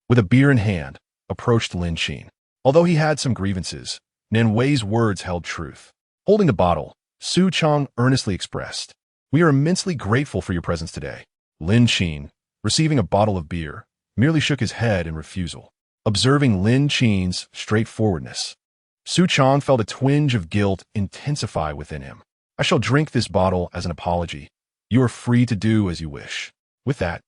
with a beer in hand, approached Lin Qin. Although he had some grievances, Nan Wei's words held truth. Holding the bottle, Su Chong earnestly expressed, "We are immensely grateful for your presence today." Lin Qin, receiving a bottle of beer, merely shook his head in refusal. Observing Lin Qin's straightforwardness, Su Chong felt a twinge of guilt intensify within him. I shall drink this bottle as an apology. You are free to do as you wish." With that,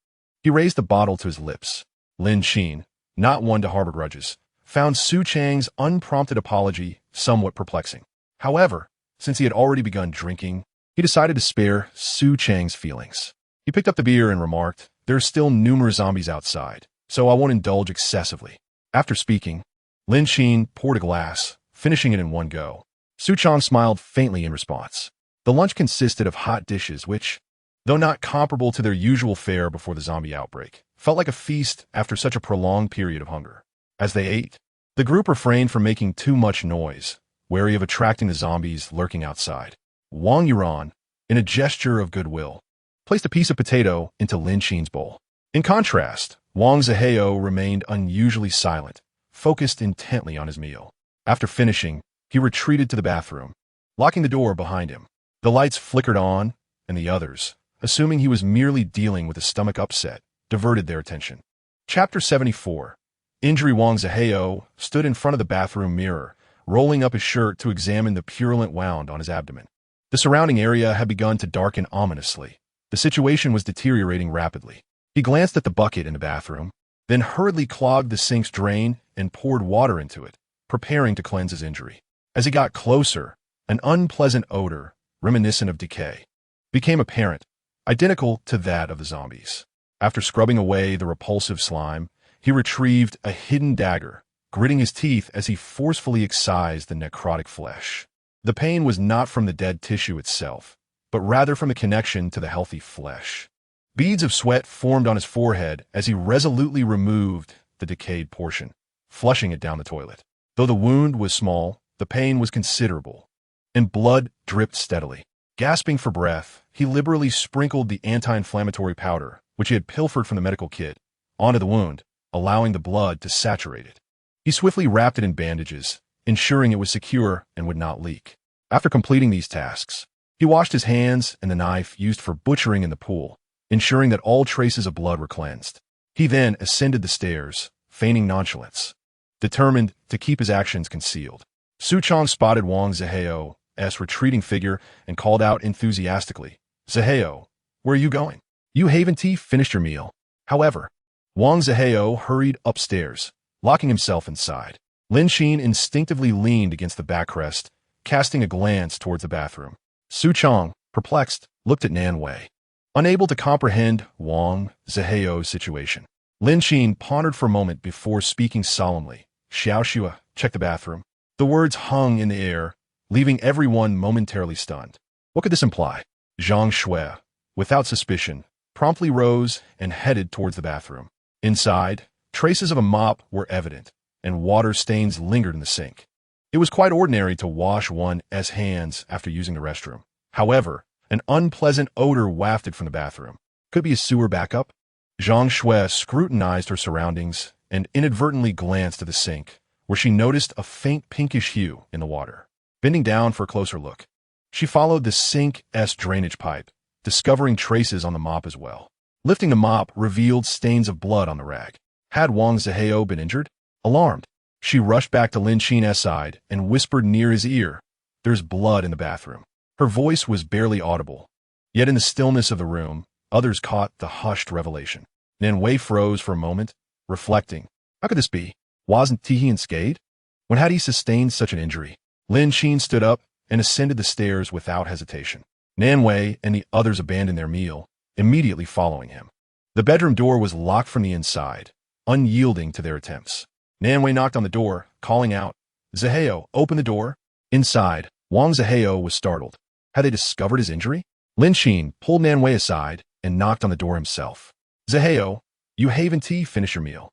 he raised the bottle to his lips. Lin Qin, not one to harbor grudges, found Su Chang's unprompted apology somewhat perplexing. However, since he had already begun drinking, he decided to spare Su Chang's feelings. He picked up the beer and remarked, "There are still numerous zombies outside, so I won't indulge excessively." After speaking, Lin Qin poured a glass, finishing it in one go. Su Chang smiled faintly in response. The lunch consisted of hot dishes which, though not comparable to their usual fare before the zombie outbreak, felt like a feast after such a prolonged period of hunger. As they ate, the group refrained from making too much noise, wary of attracting the zombies lurking outside. Wang Yuran, in a gesture of goodwill, placed a piece of potato into Lin Qin's bowl. In contrast, Wang Zihao remained unusually silent, focused intently on his meal. After finishing, he retreated to the bathroom, locking the door behind him. The lights flickered on, and the others, assuming he was merely dealing with a stomach upset, diverted their attention. Chapter 74. Injury. Wang Zihao stood in front of the bathroom mirror, rolling up his shirt to examine the purulent wound on his abdomen. The surrounding area had begun to darken ominously. The situation was deteriorating rapidly. He glanced at the bucket in the bathroom, then hurriedly clogged the sink's drain and poured water into it, preparing to cleanse his injury. As he got closer, an unpleasant odor, reminiscent of decay, became apparent, identical to that of the zombies. After scrubbing away the repulsive slime, he retrieved a hidden dagger, gritting his teeth as he forcefully excised the necrotic flesh. The pain was not from the dead tissue itself, but rather from the connection to the healthy flesh. Beads of sweat formed on his forehead as he resolutely removed the decayed portion, flushing it down the toilet. Though the wound was small, the pain was considerable, and blood dripped steadily. Gasping for breath, he liberally sprinkled the anti-inflammatory powder, which he had pilfered from the medical kit, onto the wound, allowing the blood to saturate it. He swiftly wrapped it in bandages, ensuring it was secure and would not leak. After completing these tasks, he washed his hands and the knife used for butchering in the pool, ensuring that all traces of blood were cleansed. He then ascended the stairs, feigning nonchalance, determined to keep his actions concealed. Su Chang spotted Wang Zihao's retreating figure and called out enthusiastically, "Zihao, where are you going? You haven't finished your meal." However, Wang Zihao hurried upstairs, locking himself inside. Lin Qin instinctively leaned against the backrest, casting a glance towards the bathroom. Su Chang, perplexed, looked at Nan Wei. Unable to comprehend Wang Zihao's situation, Lin Qin pondered for a moment before speaking solemnly. "Xiao Xua, check the bathroom." The words hung in the air, leaving everyone momentarily stunned. What could this imply? Zhang Shui, without suspicion, promptly rose and headed towards the bathroom. Inside, traces of a mop were evident, and water stains lingered in the sink. It was quite ordinary to wash one's hands after using the restroom. However, an unpleasant odor wafted from the bathroom. Could it be a sewer backup? Zhang Shui scrutinized her surroundings and inadvertently glanced at the sink, where she noticed a faint pinkish hue in the water. Bending down for a closer look, she followed the sink's drainage pipe, discovering traces on the mop as well. Lifting the mop revealed stains of blood on the rag. Had Wang Zihao been injured? Alarmed, she rushed back to Lin Qin's side and whispered near his ear, "There's blood in the bathroom." Her voice was barely audible, yet in the stillness of the room, others caught the hushed revelation. Nan Wei froze for a moment, reflecting. How could this be? Wasn't he unscathed? When had he sustained such an injury? Lin Qin stood up and ascended the stairs without hesitation. Nan Wei and the others abandoned their meal, immediately following him. The bedroom door was locked from the inside, unyielding to their attempts. Nan Wei knocked on the door, calling out, "Zihao, open the door." Inside, Wang Zihao was startled. Had they discovered his injury? Lin Qin pulled Nan Wei aside and knocked on the door himself. "Zihao, you haven't finished your meal.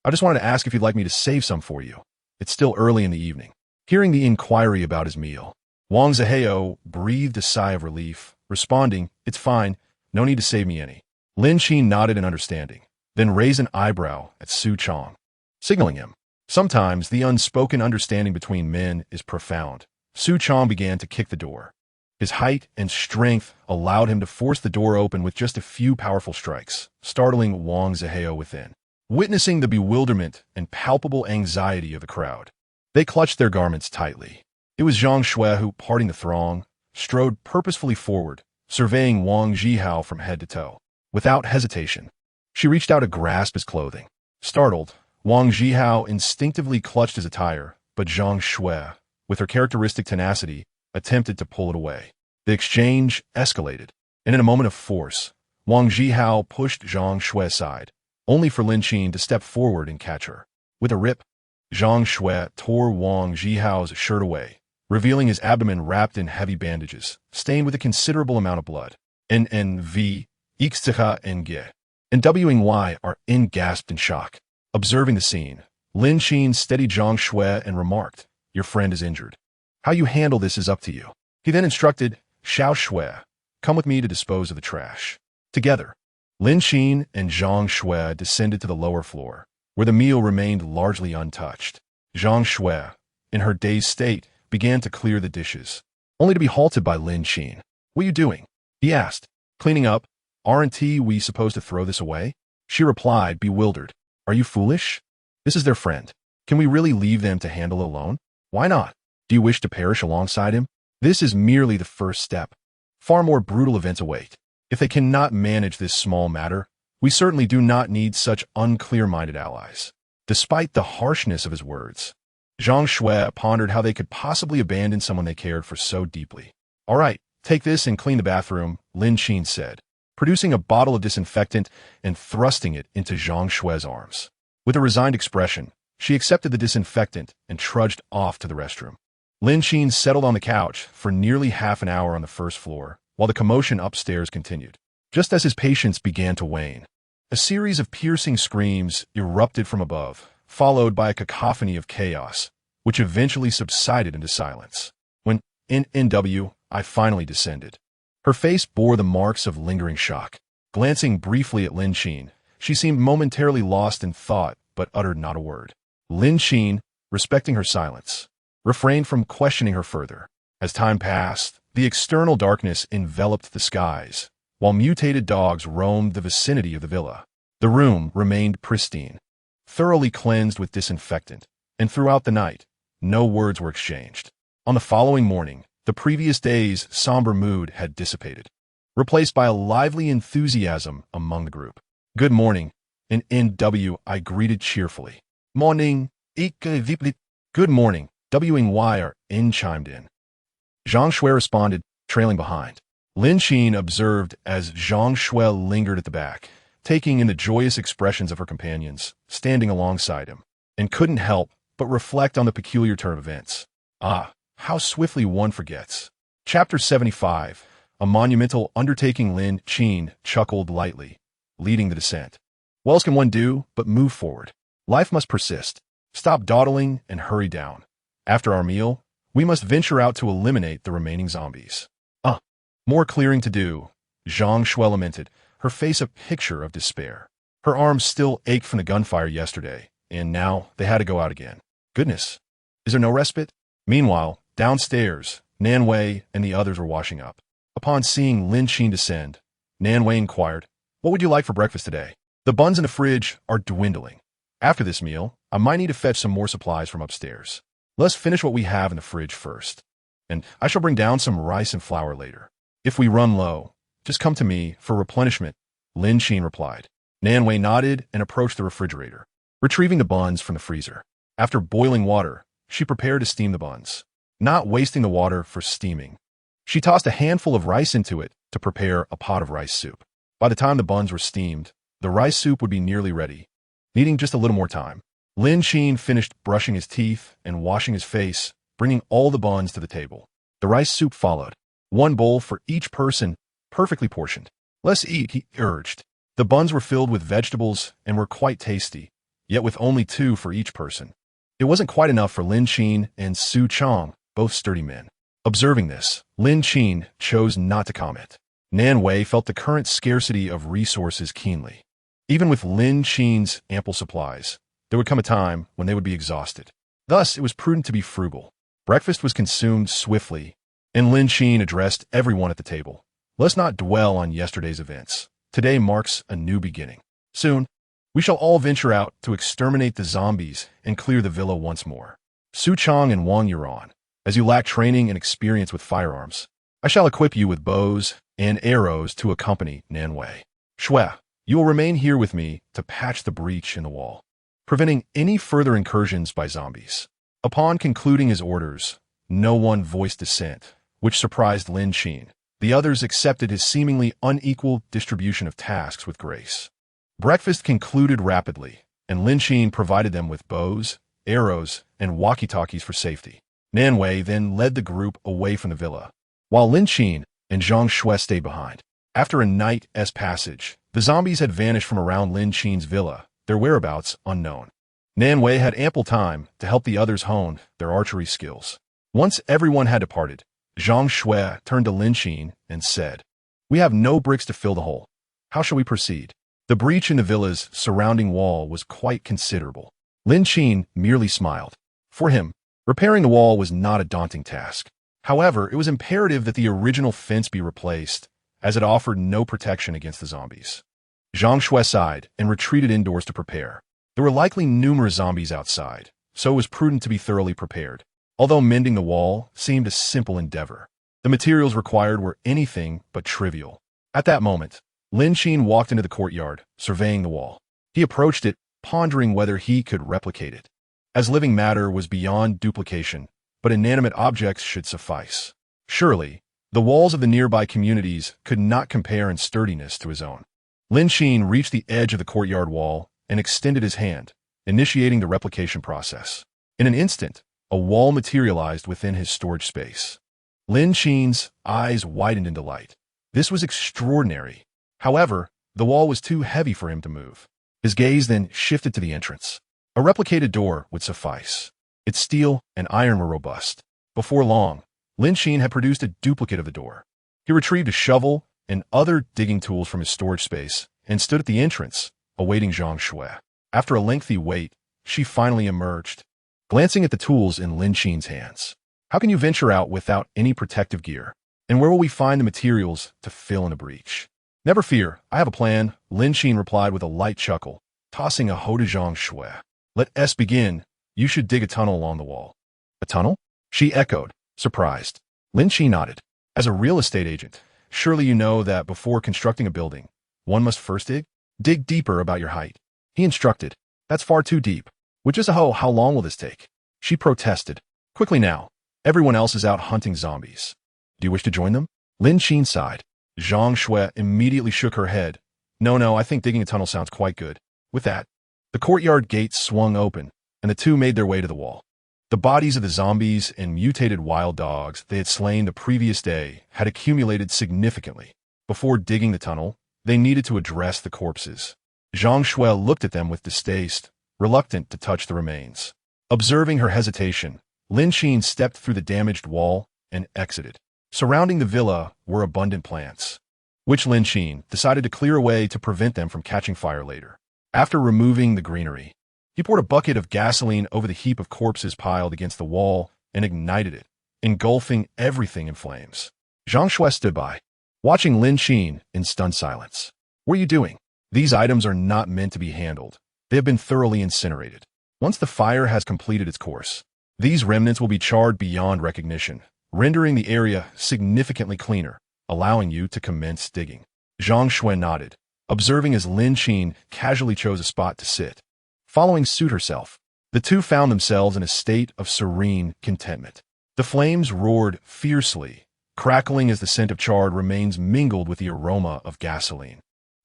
I just wanted to ask if you'd like me to save some for you. It's still early in the evening." Hearing the inquiry about his meal, Wang Zihao breathed a sigh of relief, responding, "It's fine, no need to save me any." Lin Qin nodded in understanding, then raised an eyebrow at Su Chang, signaling him. Sometimes the unspoken understanding between men is profound. Su Chang began to kick the door. His height and strength allowed him to force the door open with just a few powerful strikes, startling Wang Zihao within. Witnessing the bewilderment and palpable anxiety of the crowd, they clutched their garments tightly. It was Zhang Shui who, parting the throng, strode purposefully forward, surveying Wang Zhihao from head to toe. Without hesitation, she reached out to grasp his clothing. Startled, Wang Zhihao instinctively clutched his attire, but Zhang Shui, with her characteristic tenacity, attempted to pull it away. The exchange escalated, and in a moment of force, Wang Zhihao pushed Zhang Shui aside, only for Lin Qin to step forward and catch her. With a rip, Zhang Shui tore Wang Zhihao's shirt away, revealing his abdomen wrapped in heavy bandages, stained with a considerable amount of blood. NNV, Ixticha and Ge. And WY gasped in shock. Observing the scene, Lin Qin steadied Zhang Shui and remarked, "Your friend is injured. How you handle this is up to you." He then instructed, "Xiao Shui, come with me to dispose of the trash." Together, Lin Qin and Zhang Shui descended to the lower floor, where the meal remained largely untouched. Zhang Shui, in her dazed state, began to clear the dishes, only to be halted by Lin Qin. "What are you doing?" he asked. "Cleaning up. Aren't we supposed to throw this away?" She replied, bewildered. "Are you foolish? This is their friend. Can we really leave them to handle alone? Why not? Do you wish to perish alongside him? This is merely the first step. Far more brutal events await. If they cannot manage this small matter, we certainly do not need such unclear-minded allies." Despite the harshness of his words, Zhang Shui pondered how they could possibly abandon someone they cared for so deeply. "All right, take this and clean the bathroom," Lin Qin said, producing a bottle of disinfectant and thrusting it into Zhang Shui's arms. With a resigned expression, she accepted the disinfectant and trudged off to the restroom. Lin Qin settled on the couch for nearly half an hour on the first floor, while the commotion upstairs continued. Just as his patience began to wane, a series of piercing screams erupted from above, followed by a cacophony of chaos, which eventually subsided into silence. When I finally descended, her face bore the marks of lingering shock. Glancing briefly at Lin Qin, she seemed momentarily lost in thought, but uttered not a word. Lin Qin, respecting her silence, refrained from questioning her further. As time passed, the external darkness enveloped the skies, while mutated dogs roamed the vicinity of the villa. The room remained pristine, thoroughly cleansed with disinfectant, and throughout the night, no words were exchanged. On the following morning, the previous day's somber mood had dissipated, replaced by a lively enthusiasm among the group. "Good morning," and I greeted cheerfully. "Morning, good morning," WY chimed in. Zhang Shui responded, trailing behind. Lin Qin observed as Zhang Shui lingered at the back, taking in the joyous expressions of her companions, standing alongside him, and couldn't help but reflect on the peculiar turn of events. How swiftly one forgets. Chapter 75, A Monumental Undertaking. Lin Qin chuckled lightly, leading the descent. "What else can one do but move forward? Life must persist. Stop dawdling and hurry down. After our meal, we must venture out to eliminate the remaining zombies." More clearing to do," Zhang Shui lamented, her face a picture of despair. Her arms still ached from the gunfire yesterday, and now they had to go out again. Goodness, is there no respite? Meanwhile, downstairs, Nanwei and the others were washing up. Upon seeing Lin Qin descend, Nanwei inquired, "What would you like for breakfast today? The buns in the fridge are dwindling. After this meal, I might need to fetch some more supplies from upstairs. Let's finish what we have in the fridge first, and I shall bring down some rice and flour later. If we run low, just come to me for replenishment," Lin Qin replied. Nanwei nodded and approached the refrigerator, retrieving the buns from the freezer. After boiling water, she prepared to steam the buns, not wasting the water for steaming. She tossed a handful of rice into it to prepare a pot of rice soup. By the time the buns were steamed, the rice soup would be nearly ready, needing just a little more time. Lin Qin finished brushing his teeth and washing his face, bringing all the buns to the table. The rice soup followed, one bowl for each person, perfectly portioned. "Let's eat," he urged. The buns were filled with vegetables and were quite tasty, yet with only 2 for each person. It wasn't quite enough for Lin Qin and Su Chang, both sturdy men. Observing this, Lin Qin chose not to comment. Nanwei felt the current scarcity of resources keenly. Even with Lin Qin's ample supplies, there would come a time when they would be exhausted. Thus, it was prudent to be frugal. Breakfast was consumed swiftly, and Lin Qin addressed everyone at the table. "Let's not dwell on yesterday's events. Today marks a new beginning. Soon, we shall all venture out to exterminate the zombies and clear the villa once more. Su Chang and Wang Yuan, as you lack training and experience with firearms, I shall equip you with bows and arrows to accompany Nanwei. Shui, you will remain here with me to patch the breach in the wall, preventing any further incursions by zombies. Upon concluding his orders, no one voiced dissent, which surprised Lin Qin. The others accepted his seemingly unequal distribution of tasks with grace. Breakfast concluded rapidly, and Lin Qin provided them with bows, arrows, and walkie-talkies for safety. Nanwei then led the group away from the villa, while Lin Qin and Zhang Shui stayed behind. After a night's passage, the zombies had vanished from around Lin Qin's villa, their whereabouts unknown. Nanwei had ample time to help the others hone their archery skills. Once everyone had departed, Zhang Shui turned to Lin Qin and said, "We have no bricks to fill the hole. How shall we proceed?" The breach in the villa's surrounding wall was quite considerable. Lin Qin merely smiled. For him, repairing the wall was not a daunting task. However, it was imperative that the original fence be replaced, as it offered no protection against the zombies. Zhang Shui sighed and retreated indoors to prepare. There were likely numerous zombies outside, so it was prudent to be thoroughly prepared. Although mending the wall seemed a simple endeavor, the materials required were anything but trivial. At that moment, Lin Qin walked into the courtyard, surveying the wall. He approached it, pondering whether he could replicate it, as living matter was beyond duplication, but inanimate objects should suffice. Surely, the walls of the nearby communities could not compare in sturdiness to his own. Lin Qin reached the edge of the courtyard wall and extended his hand, initiating the replication process. In an instant, a wall materialized within his storage space. Lin Qin's eyes widened in delight. This was extraordinary. However, the wall was too heavy for him to move. His gaze then shifted to the entrance. A replicated door would suffice. Its steel and iron were robust. Before long, Lin Qin had produced a duplicate of the door. He retrieved a shovel and other digging tools from his storage space and stood at the entrance, awaiting Zhang Shui. After a lengthy wait, she finally emerged, glancing at the tools in Lin Qin's hands. "How can you venture out without any protective gear? And where will we find the materials to fill in a breach?" "Never fear, I have a plan," Lin Qin replied with a light chuckle, tossing a hoe to Zhang Shui. "Let us begin. You should dig a tunnel along the wall." "A tunnel?" she echoed, surprised. Lin Qin nodded. "As a real estate agent, surely you know that before constructing a building, one must first dig deeper about your height." He instructed. "That's far too deep. With just a hoe, how long will this take?" She protested. "Quickly now. Everyone else is out hunting zombies. Do you wish to join them?" Lin Qin sighed. Zhang Shui immediately shook her head. No, I think digging a tunnel sounds quite good." With that, the courtyard gates swung open, and the two made their way to the wall. The bodies of the zombies and mutated wild dogs they had slain the previous day had accumulated significantly. Before digging the tunnel, they needed to address the corpses. Zhang Shui looked at them with distaste, reluctant to touch the remains. Observing her hesitation, Lin Qin stepped through the damaged wall and exited. Surrounding the villa were abundant plants, which Lin Qin decided to clear away to prevent them from catching fire later. After removing the greenery, he poured a bucket of gasoline over the heap of corpses piled against the wall and ignited it, engulfing everything in flames. Zhang Shui stood by, watching Lin Qin in stunned silence. "What are you doing? These items are not meant to be handled. They have been thoroughly incinerated. Once the fire has completed its course, these remnants will be charred beyond recognition, rendering the area significantly cleaner, allowing you to commence digging." Zhang Shui nodded, observing as Lin Qin casually chose a spot to sit. Following suit herself, the two found themselves in a state of serene contentment. The flames roared fiercely, crackling as the scent of charred remains mingled with the aroma of gasoline,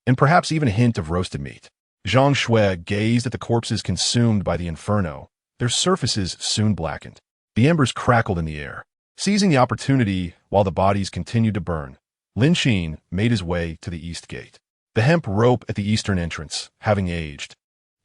and perhaps even a hint of roasted meat. Zhang Shui gazed at the corpses consumed by the inferno. Their surfaces soon blackened. The embers crackled in the air. Seizing the opportunity while the bodies continued to burn, Lin Qin made his way to the east gate. The hemp rope at the eastern entrance, having aged,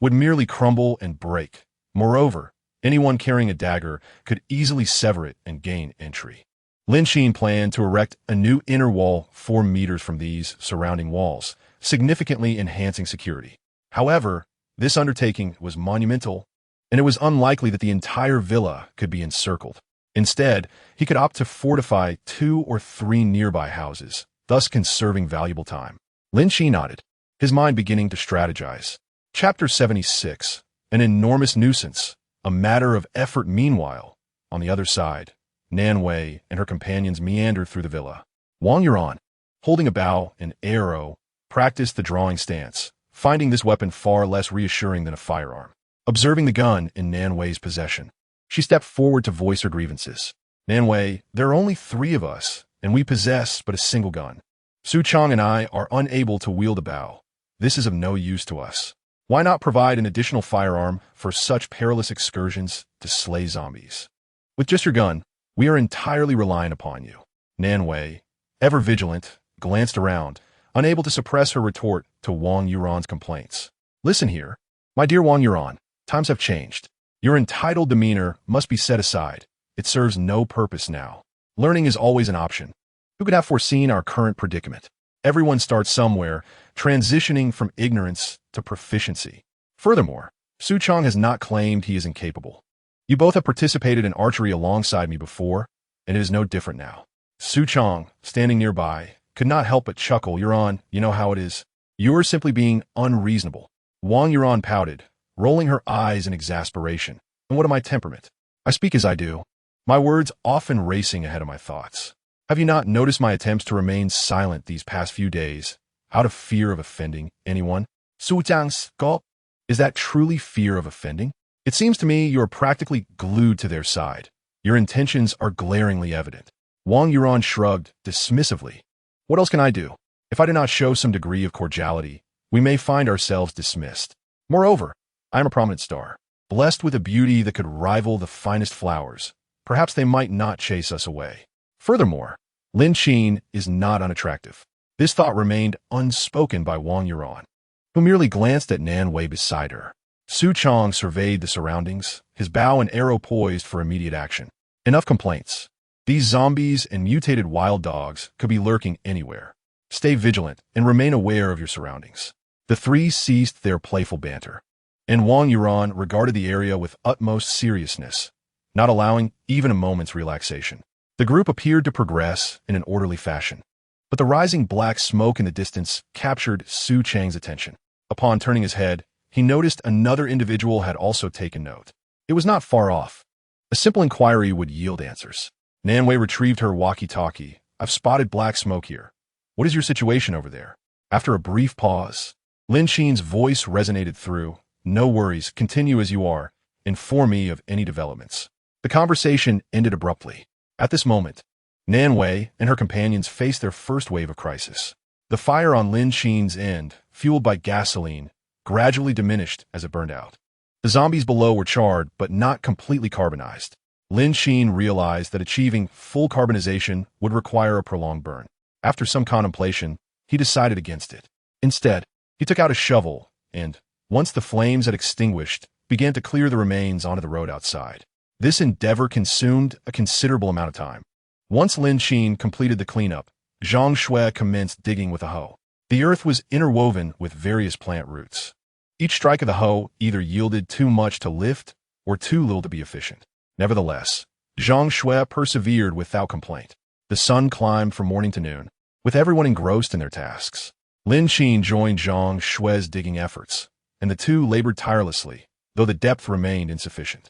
would merely crumble and break. Moreover, anyone carrying a dagger could easily sever it and gain entry. Lin Qin planned to erect a new inner wall 4 meters from these surrounding walls, significantly enhancing security. However, this undertaking was monumental, and it was unlikely that the entire villa could be encircled. Instead, he could opt to fortify 2 or 3 nearby houses, thus conserving valuable time. Lin Qin nodded, his mind beginning to strategize. Chapter 76. An enormous nuisance, a matter of effort. Meanwhile, on the other side, Nan Wei and her companions meandered through the villa. Wang Yuan, holding a bow and arrow, practiced the drawing stance, finding this weapon far less reassuring than a firearm. Observing the gun in Nan Wei's possession, she stepped forward to voice her grievances. Nan Wei, there are only 3 of us, and we possess but a single gun. Su Chang and I are unable to wield a bow. This is of no use to us. Why not provide an additional firearm for such perilous excursions to slay zombies? With just your gun, we are entirely reliant upon you. Nan Wei, ever vigilant, glanced around, unable to suppress her retort to Wang Yuan's complaints. Listen here, my dear Wang Yuan, times have changed. Your entitled demeanor must be set aside. It serves no purpose now. Learning is always an option. Who could have foreseen our current predicament? Everyone starts somewhere, transitioning from ignorance to proficiency. Furthermore, Su Chang has not claimed he is incapable. You both have participated in archery alongside me before, and it is no different now. Su Chang, standing nearby, could not help but chuckle. Yuan, you know how it is. You are simply being unreasonable. Wang Yuan pouted, rolling her eyes in exasperation. And what of my temperament? I speak as I do, my words often racing ahead of my thoughts. Have you not noticed my attempts to remain silent these past few days, out of fear of offending anyone? Su Chang's gulp. Is that truly fear of offending? It seems to me you are practically glued to their side. Your intentions are glaringly evident. Wang Yuan shrugged dismissively. What else can I do? If I do not show some degree of cordiality, we may find ourselves dismissed. Moreover, I am a prominent star, blessed with a beauty that could rival the finest flowers. Perhaps they might not chase us away. Furthermore, Lin Qin is not unattractive. This thought remained unspoken by Wang Yuan, who merely glanced at Nan Wei beside her. Su Chang surveyed the surroundings, his bow and arrow poised for immediate action. Enough complaints. These zombies and mutated wild dogs could be lurking anywhere. Stay vigilant and remain aware of your surroundings. The 3 ceased their playful banter, and Wang Yuan regarded the area with utmost seriousness, not allowing even a moment's relaxation. The group appeared to progress in an orderly fashion, but the rising black smoke in the distance captured Su Chang's attention. Upon turning his head, he noticed another individual had also taken note. It was not far off. A simple inquiry would yield answers. Nan Wei retrieved her walkie-talkie. I've spotted black smoke here. What is your situation over there? After a brief pause, Lin Qin's voice resonated through. No worries, continue as you are. Inform me of any developments. The conversation ended abruptly. At this moment, Nan Wei and her companions faced their first wave of crisis. The fire on Lin Qin's end, fueled by gasoline, gradually diminished as it burned out. The zombies below were charred, but not completely carbonized. Lin Qin realized that achieving full carbonization would require a prolonged burn. After some contemplation, he decided against it. Instead, he took out a shovel and, once the flames had extinguished, began to clear the remains onto the road outside. This endeavor consumed a considerable amount of time. Once Lin Qin completed the cleanup, Zhang Shui commenced digging with a hoe. The earth was interwoven with various plant roots. Each strike of the hoe either yielded too much to lift or too little to be efficient. Nevertheless, Zhang Shui persevered without complaint. The sun climbed from morning to noon, with everyone engrossed in their tasks. Lin Qin joined Zhang Shui's digging efforts, and the 2 labored tirelessly, though the depth remained insufficient.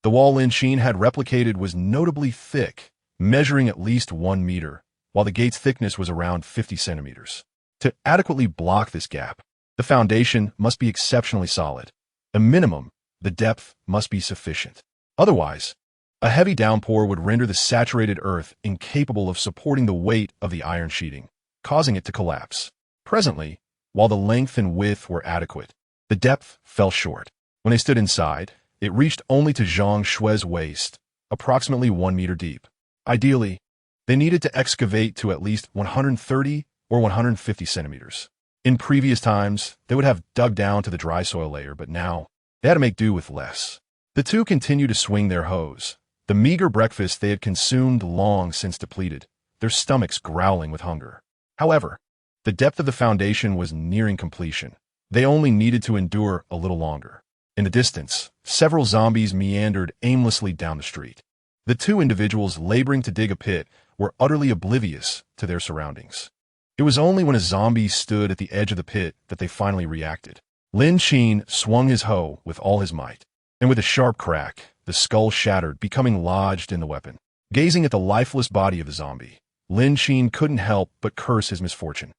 The wall Lin Qin had replicated was notably thick, measuring at least 1 meter, while the gate's thickness was around 50 centimeters. To adequately block this gap, the foundation must be exceptionally solid. A minimum, the depth must be sufficient. Otherwise, a heavy downpour would render the saturated earth incapable of supporting the weight of the iron sheeting, causing it to collapse. Presently, while the length and width were adequate, the depth fell short. When they stood inside, it reached only to Zhang Shui's waist, approximately 1 meter deep. Ideally, they needed to excavate to at least 130 or 150 centimeters. In previous times, they would have dug down to the dry soil layer, but now they had to make do with less. The 2 continued to swing their hoes, the meager breakfast they had consumed long since depleted, their stomachs growling with hunger. However, the depth of the foundation was nearing completion. They only needed to endure a little longer. In the distance, several zombies meandered aimlessly down the street. The 2 individuals laboring to dig a pit were utterly oblivious to their surroundings. It was only when a zombie stood at the edge of the pit that they finally reacted. Lin Qin swung his hoe with all his might, and with a sharp crack, the skull shattered, becoming lodged in the weapon. Gazing at the lifeless body of the zombie, Lin Qin couldn't help but curse his misfortune.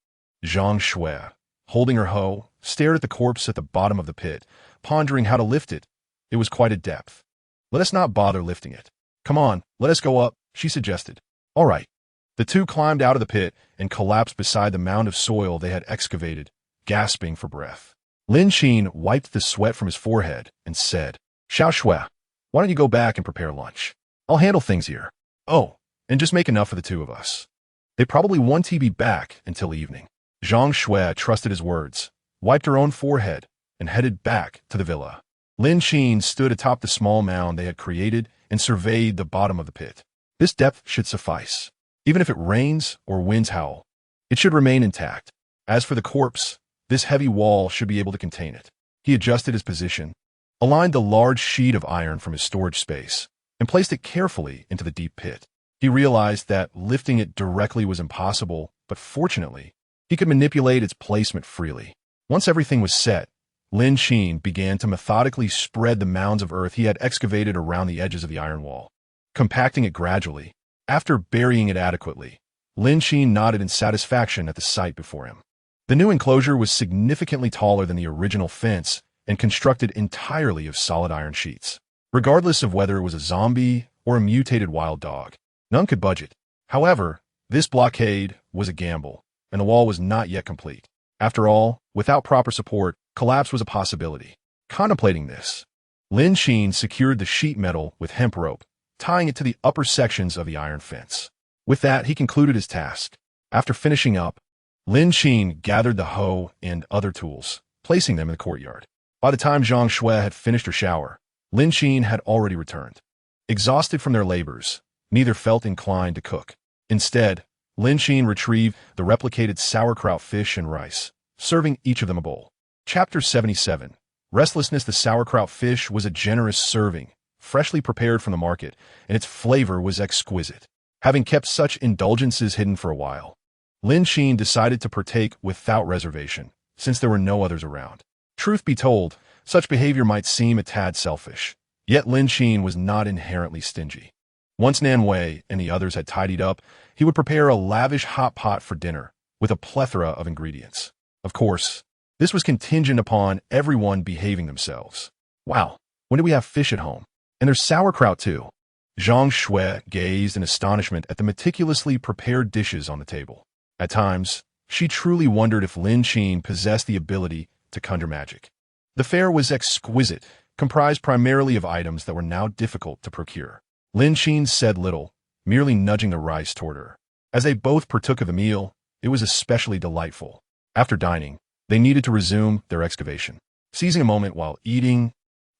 Zhang Shui, holding her hoe, stared at the corpse at the bottom of the pit, pondering how to lift it. It was quite a depth. "Let us not bother lifting it. Come on, let us go up," she suggested. "All right." The two climbed out of the pit and collapsed beside the mound of soil they had excavated, gasping for breath. Lin Qin wiped the sweat from his forehead and said, "Xiao Shui, why don't you go back and prepare lunch? I'll handle things here. Oh, and just make enough for the two of us." They probably won't be back until evening. Zhang Shui trusted his words, wiped her own forehead, and headed back to the villa. Lin Qin stood atop the small mound they had created and surveyed the bottom of the pit. This depth should suffice. Even if it rains or winds howl, it should remain intact. As for the corpse, this heavy wall should be able to contain it. He adjusted his position, aligned the large sheet of iron from his storage space, and placed it carefully into the deep pit. He realized that lifting it directly was impossible, but fortunately, he could manipulate its placement freely. Once everything was set, Lin Qin began to methodically spread the mounds of earth he had excavated around the edges of the iron wall, compacting it gradually. After burying it adequately, Lin Qin nodded in satisfaction at the sight before him. The new enclosure was significantly taller than the original fence and constructed entirely of solid iron sheets. Regardless of whether it was a zombie or a mutated wild dog, none could budge it. However, this blockade was a gamble, and the wall was not yet complete. After all, without proper support, collapse was a possibility. Contemplating this, Lin Qin secured the sheet metal with hemp rope, tying it to the upper sections of the iron fence. With that, he concluded his task. After finishing up, Lin Qin gathered the hoe and other tools, placing them in the courtyard. By the time Zhang Shui had finished her shower, Lin Qin had already returned. Exhausted from their labors, neither felt inclined to cook. Instead, Lin Qin retrieved the replicated sauerkraut fish and rice, serving each of them a bowl. Chapter 77. Restlessness. The sauerkraut fish was a generous serving, freshly prepared from the market, and its flavor was exquisite. Having kept such indulgences hidden for a while, Lin Qin decided to partake without reservation, since there were no others around. Truth be told, such behavior might seem a tad selfish, yet Lin Qin was not inherently stingy. Once Nan Wei and the others had tidied up, he would prepare a lavish hot pot for dinner, with a plethora of ingredients. Of course, this was contingent upon everyone behaving themselves. Wow, when do we have fish at home? And there's sauerkraut too. Zhang Shui gazed in astonishment at the meticulously prepared dishes on the table. At times, she truly wondered if Lin Qin possessed the ability to conjure magic. The fare was exquisite, comprised primarily of items that were now difficult to procure. Lin Qin said little, merely nudging the rice toward her. As they both partook of the meal, it was especially delightful. After dining, they needed to resume their excavation. Seizing a moment while eating,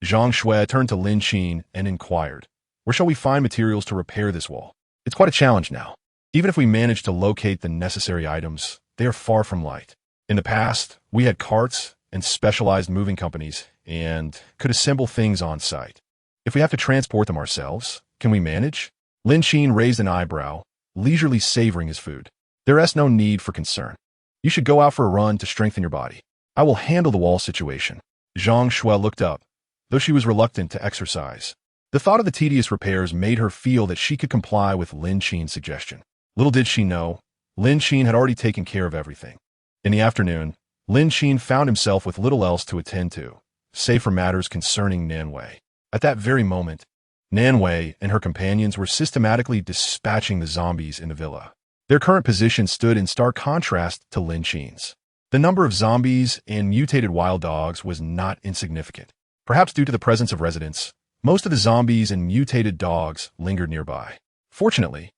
Zhang Shui turned to Lin Qin and inquired, "Where shall we find materials to repair this wall? It's quite a challenge now. Even if we manage to locate the necessary items, they are far from light. In the past, we had carts and specialized moving companies and could assemble things on site. If we have to transport them ourselves, can we manage?" Lin Qin raised an eyebrow, leisurely savoring his food. "There is no need for concern. You should go out for a run to strengthen your body. I will handle the wall situation." Zhang Shui looked up, though she was reluctant to exercise. The thought of the tedious repairs made her feel that she could comply with Lin Qin's suggestion. Little did she know, Lin Qin had already taken care of everything. In the afternoon, Lin Qin found himself with little else to attend to, save for matters concerning Nan Wei. At that very moment, Nan Wei and her companions were systematically dispatching the zombies in the villa. Their current position stood in stark contrast to Lin Qin's. The number of zombies and mutated wild dogs was not insignificant. Perhaps due to the presence of residents, most of the zombies and mutated dogs lingered nearby. Fortunately,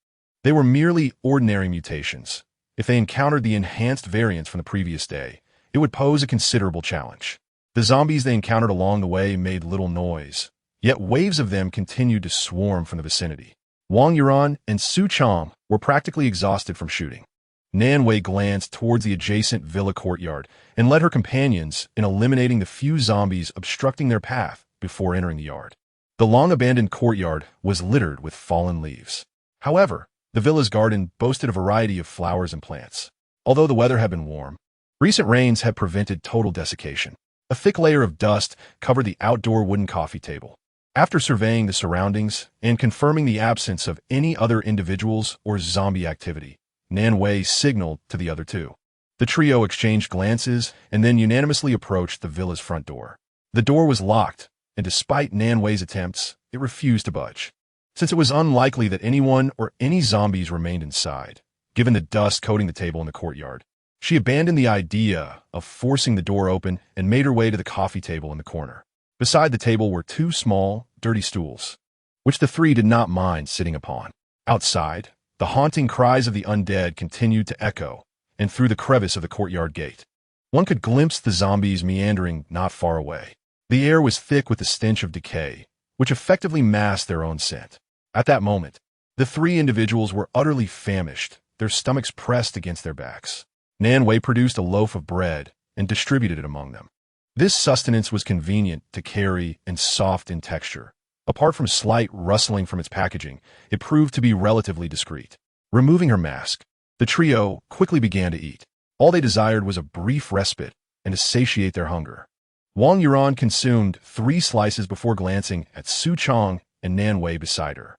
they were merely ordinary mutations. If they encountered the enhanced variants from the previous day, it would pose a considerable challenge. The zombies they encountered along the way made little noise, yet waves of them continued to swarm from the vicinity. Wang Yuan and Su Chong were practically exhausted from shooting. Nan Wei glanced towards the adjacent villa courtyard and led her companions in eliminating the few zombies obstructing their path before entering the yard. The long-abandoned courtyard was littered with fallen leaves. However, the villa's garden boasted a variety of flowers and plants. Although the weather had been warm, recent rains had prevented total desiccation. A thick layer of dust covered the outdoor wooden coffee table. After surveying the surroundings and confirming the absence of any other individuals or zombie activity, Nan Wei signaled to the other two. The trio exchanged glances and then unanimously approached the villa's front door. The door was locked, and despite Nan Wei's attempts, it refused to budge. Since it was unlikely that anyone or any zombies remained inside, given the dust coating the table in the courtyard, she abandoned the idea of forcing the door open and made her way to the coffee table in the corner. Beside the table were two small, dirty stools, which the three did not mind sitting upon. Outside, the haunting cries of the undead continued to echo, and through the crevice of the courtyard gate, one could glimpse the zombies meandering not far away. The air was thick with the stench of decay, which effectively masked their own scent. At that moment, the three individuals were utterly famished, their stomachs pressed against their backs. Nan Wei produced a loaf of bread and distributed it among them. This sustenance was convenient to carry and soft in texture. Apart from slight rustling from its packaging, it proved to be relatively discreet. Removing her mask, the trio quickly began to eat. All they desired was a brief respite and to satiate their hunger. Wang Yuan consumed 3 slices before glancing at Su Chong and Nan Wei beside her.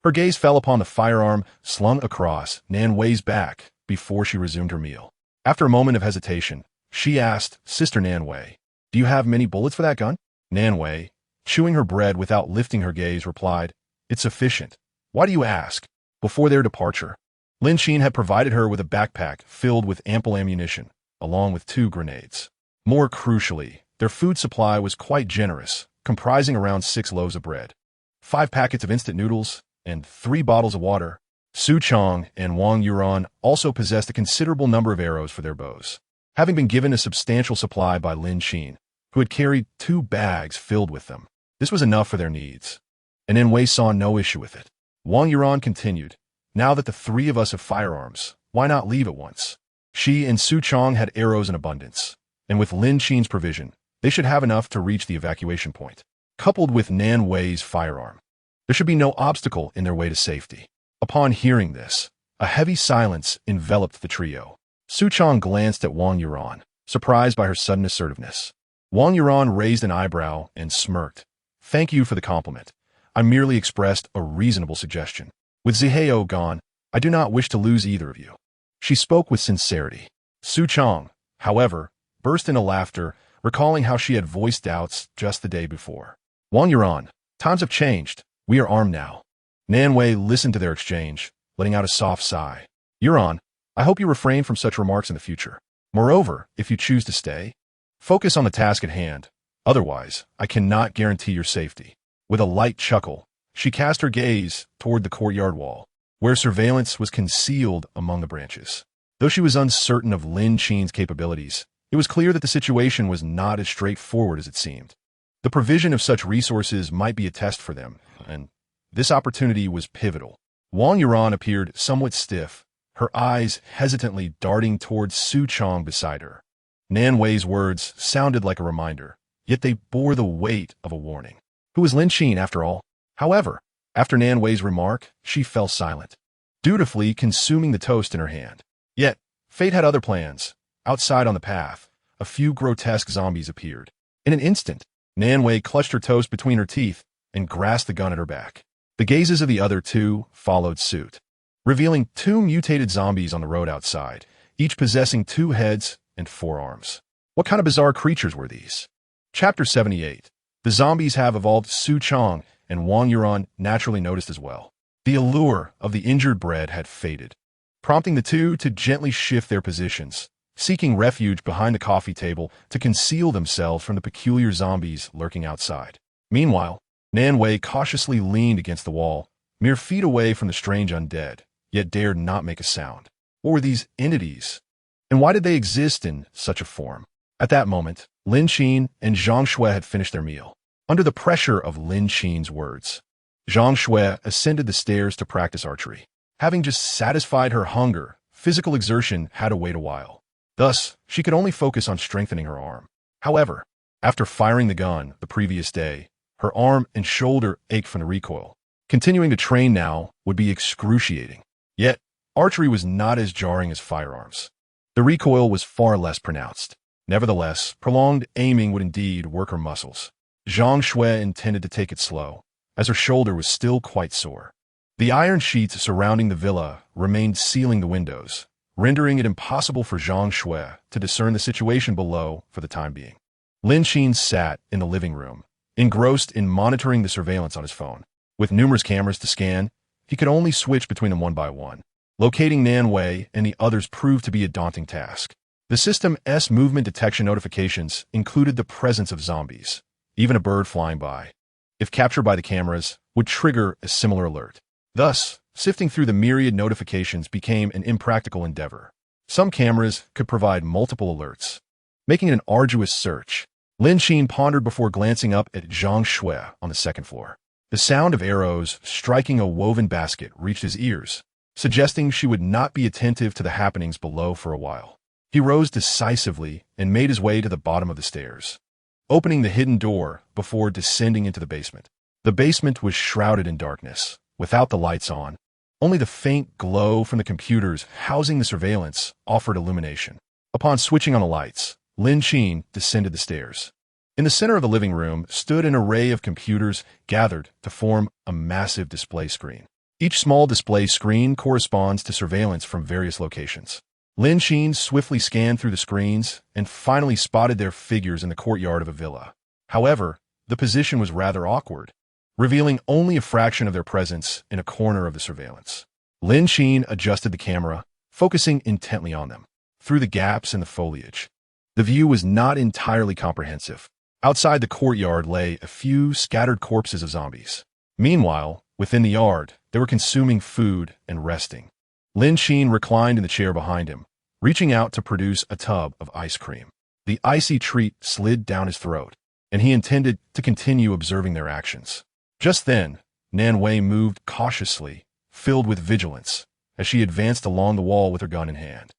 Her gaze fell upon the firearm slung across Nan Wei's back before she resumed her meal. After a moment of hesitation, she asked Sister Nan Wei, "Do you have many bullets for that gun?" Nan Wei, chewing her bread without lifting her gaze, replied, "It's sufficient. Why do you ask?" Before their departure, Lin Qin had provided her with a backpack filled with ample ammunition, along with 2 grenades. More crucially, their food supply was quite generous, comprising around 6 loaves of bread, 5 packets of instant noodles, and 3 bottles of water. Su Chong and Wang Yuan also possessed a considerable number of arrows for their bows, having been given a substantial supply by Lin Qin, who had carried 2 bags filled with them. This was enough for their needs, and Nan Wei saw no issue with it. Wang Yuan continued, "Now that the 3 of us have firearms, why not leave at once?" She and Su Chong had arrows in abundance, and with Lin Qin's provision, they should have enough to reach the evacuation point. Coupled with Nan Wei's firearm, there should be no obstacle in their way to safety. Upon hearing this, a heavy silence enveloped the trio. Su Chong glanced at Wang Yuan, surprised by her sudden assertiveness. Wang Yuan raised an eyebrow and smirked. "Thank you for the compliment. I merely expressed a reasonable suggestion. With Zihao gone, I do not wish to lose either of you." She spoke with sincerity. Su Chong, however, burst into laughter, recalling how she had voiced doubts just the day before. "Wang Yuan, times have changed. We are armed now." Nan Wei listened to their exchange, letting out a soft sigh. "Yuan, I hope you refrain from such remarks in the future. Moreover, if you choose to stay, focus on the task at hand. Otherwise, I cannot guarantee your safety." With a light chuckle, she cast her gaze toward the courtyard wall, where surveillance was concealed among the branches. Though she was uncertain of Lin Qin's capabilities, it was clear that the situation was not as straightforward as it seemed. The provision of such resources might be a test for them, and this opportunity was pivotal. Wang Yuan appeared somewhat stiff, her eyes hesitantly darting towards Su Chong beside her. Nan Wei's words sounded like a reminder, yet they bore the weight of a warning. Who was Lin Qin, after all? However, after Nan Wei's remark, she fell silent, dutifully consuming the toast in her hand. Yet, fate had other plans. Outside on the path, a few grotesque zombies appeared. In an instant, Nan Wei clutched her toast between her teeth and grasped the gun at her back. The gazes of the other 2 followed suit, revealing 2 mutated zombies on the road outside, each possessing 2 heads and 4 arms. What kind of bizarre creatures were these? Chapter 78. The zombies have evolved. Su Chong and Wang Yuan naturally noticed as well. The allure of the injured bread had faded, prompting the 2 to gently shift their positions, seeking refuge behind the coffee table to conceal themselves from the peculiar zombies lurking outside. Meanwhile, Nan Wei cautiously leaned against the wall, mere feet away from the strange undead, yet dared not make a sound. What were these entities? And why did they exist in such a form? At that moment, Lin Qin and Zhang Shui had finished their meal. Under the pressure of Lin Qin's words, Zhang Shui ascended the stairs to practice archery. Having just satisfied her hunger, physical exertion had to wait a while. Thus, she could only focus on strengthening her arm. However, after firing the gun the previous day, her arm and shoulder ached from the recoil. Continuing to train now would be excruciating. Yet, archery was not as jarring as firearms. The recoil was far less pronounced. Nevertheless, prolonged aiming would indeed work her muscles. Zhang Shui intended to take it slow, as her shoulder was still quite sore. The iron sheets surrounding the villa remained sealing the windows, rendering it impossible for Zhang Shui to discern the situation below for the time being. Lin Qin sat in the living room, engrossed in monitoring the surveillance on his phone. With numerous cameras to scan, he could only switch between them one by one. Locating Nan Wei and the others proved to be a daunting task. The system's movement detection notifications included the presence of zombies. Even a bird flying by, if captured by the cameras, would trigger a similar alert. Thus, sifting through the myriad notifications became an impractical endeavor. Some cameras could provide multiple alerts, making it an arduous search. Lin Qin pondered before glancing up at Zhang Shui on the second floor. The sound of arrows striking a woven basket reached his ears, suggesting she would not be attentive to the happenings below for a while. He rose decisively and made his way to the bottom of the stairs, opening the hidden door before descending into the basement. The basement was shrouded in darkness, without the lights on. Only the faint glow from the computers housing the surveillance offered illumination. Upon switching on the lights, Lin Qin descended the stairs. In the center of the living room stood an array of computers gathered to form a massive display screen. Each small display screen corresponds to surveillance from various locations. Lin Qin swiftly scanned through the screens and finally spotted their figures in the courtyard of a villa. However, the position was rather awkward, revealing only a fraction of their presence in a corner of the surveillance. Lin Qin adjusted the camera, focusing intently on them. Through the gaps in the foliage, the view was not entirely comprehensive. Outside the courtyard lay a few scattered corpses of zombies. Meanwhile, within the yard, they were consuming food and resting. Lin Qin reclined in the chair behind him, reaching out to produce a tub of ice cream. The icy treat slid down his throat, and he intended to continue observing their actions. Just then, Nan Wei moved cautiously, filled with vigilance, as she advanced along the wall with her gun in hand.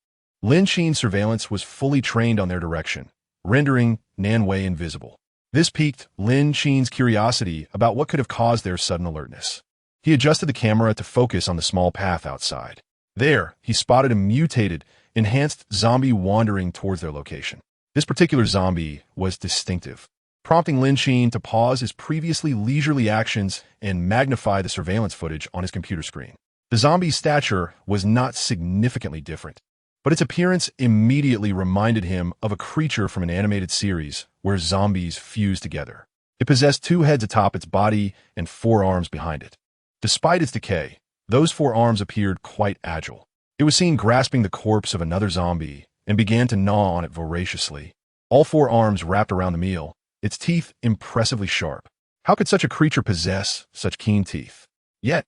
Lin Qin's surveillance was fully trained on their direction, rendering Nan Wei invisible. This piqued Lin Qin's curiosity about what could have caused their sudden alertness. He adjusted the camera to focus on the small path outside. There, he spotted a mutated, enhanced zombie wandering towards their location. This particular zombie was distinctive, prompting Lin Qin to pause his previously leisurely actions and magnify the surveillance footage on his computer screen. The zombie's stature was not significantly different, but its appearance immediately reminded him of a creature from an animated series where zombies fused together. It possessed 2 heads atop its body and 4 arms behind it. Despite its decay, those 4 arms appeared quite agile. It was seen grasping the corpse of another zombie and began to gnaw on it voraciously. All 4 arms wrapped around the meal, its teeth impressively sharp. How could such a creature possess such keen teeth? Yet,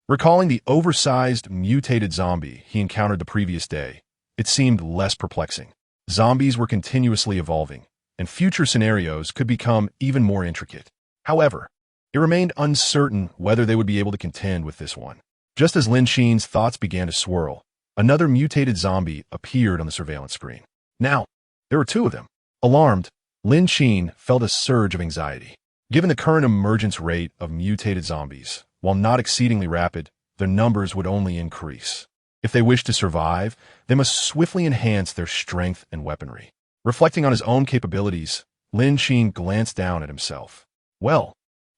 recalling the oversized, mutated zombie he encountered the previous day, it seemed less perplexing. Zombies were continuously evolving, and future scenarios could become even more intricate. However, it remained uncertain whether they would be able to contend with this one. Just as Lin Qin's thoughts began to swirl, another mutated zombie appeared on the surveillance screen. Now, there were 2 of them. Alarmed, Lin Qin felt a surge of anxiety. Given the current emergence rate of mutated zombies, while not exceedingly rapid, their numbers would only increase. If they wished to survive, they must swiftly enhance their strength and weaponry. Reflecting on his own capabilities, Lin Qin glanced down at himself. Well,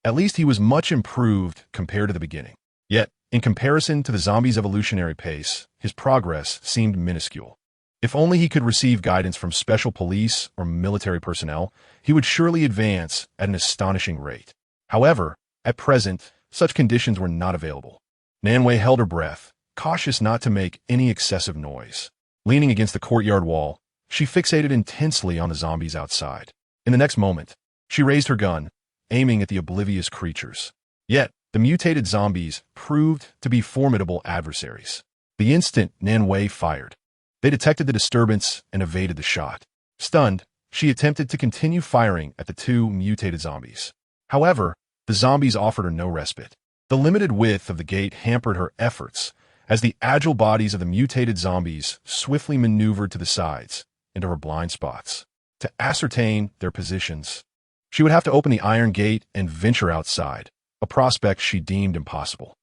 at least he was much improved compared to the beginning. Yet, in comparison to the zombie's evolutionary pace, his progress seemed minuscule. If only he could receive guidance from special police or military personnel, he would surely advance at an astonishing rate. However, at present, such conditions were not available. Nan Wei held her breath, cautious not to make any excessive noise. Leaning against the courtyard wall, she fixated intensely on the zombies outside. In the next moment, she raised her gun, aiming at the oblivious creatures. Yet, the mutated zombies proved to be formidable adversaries. The instant Nan Wei fired, they detected the disturbance and evaded the shot. Stunned, she attempted to continue firing at the 2 mutated zombies. However, the zombies offered her no respite. The limited width of the gate hampered her efforts, as the agile bodies of the mutated zombies swiftly maneuvered to the sides, into her blind spots. To ascertain their positions, she would have to open the iron gate and venture outside, a prospect she deemed impossible.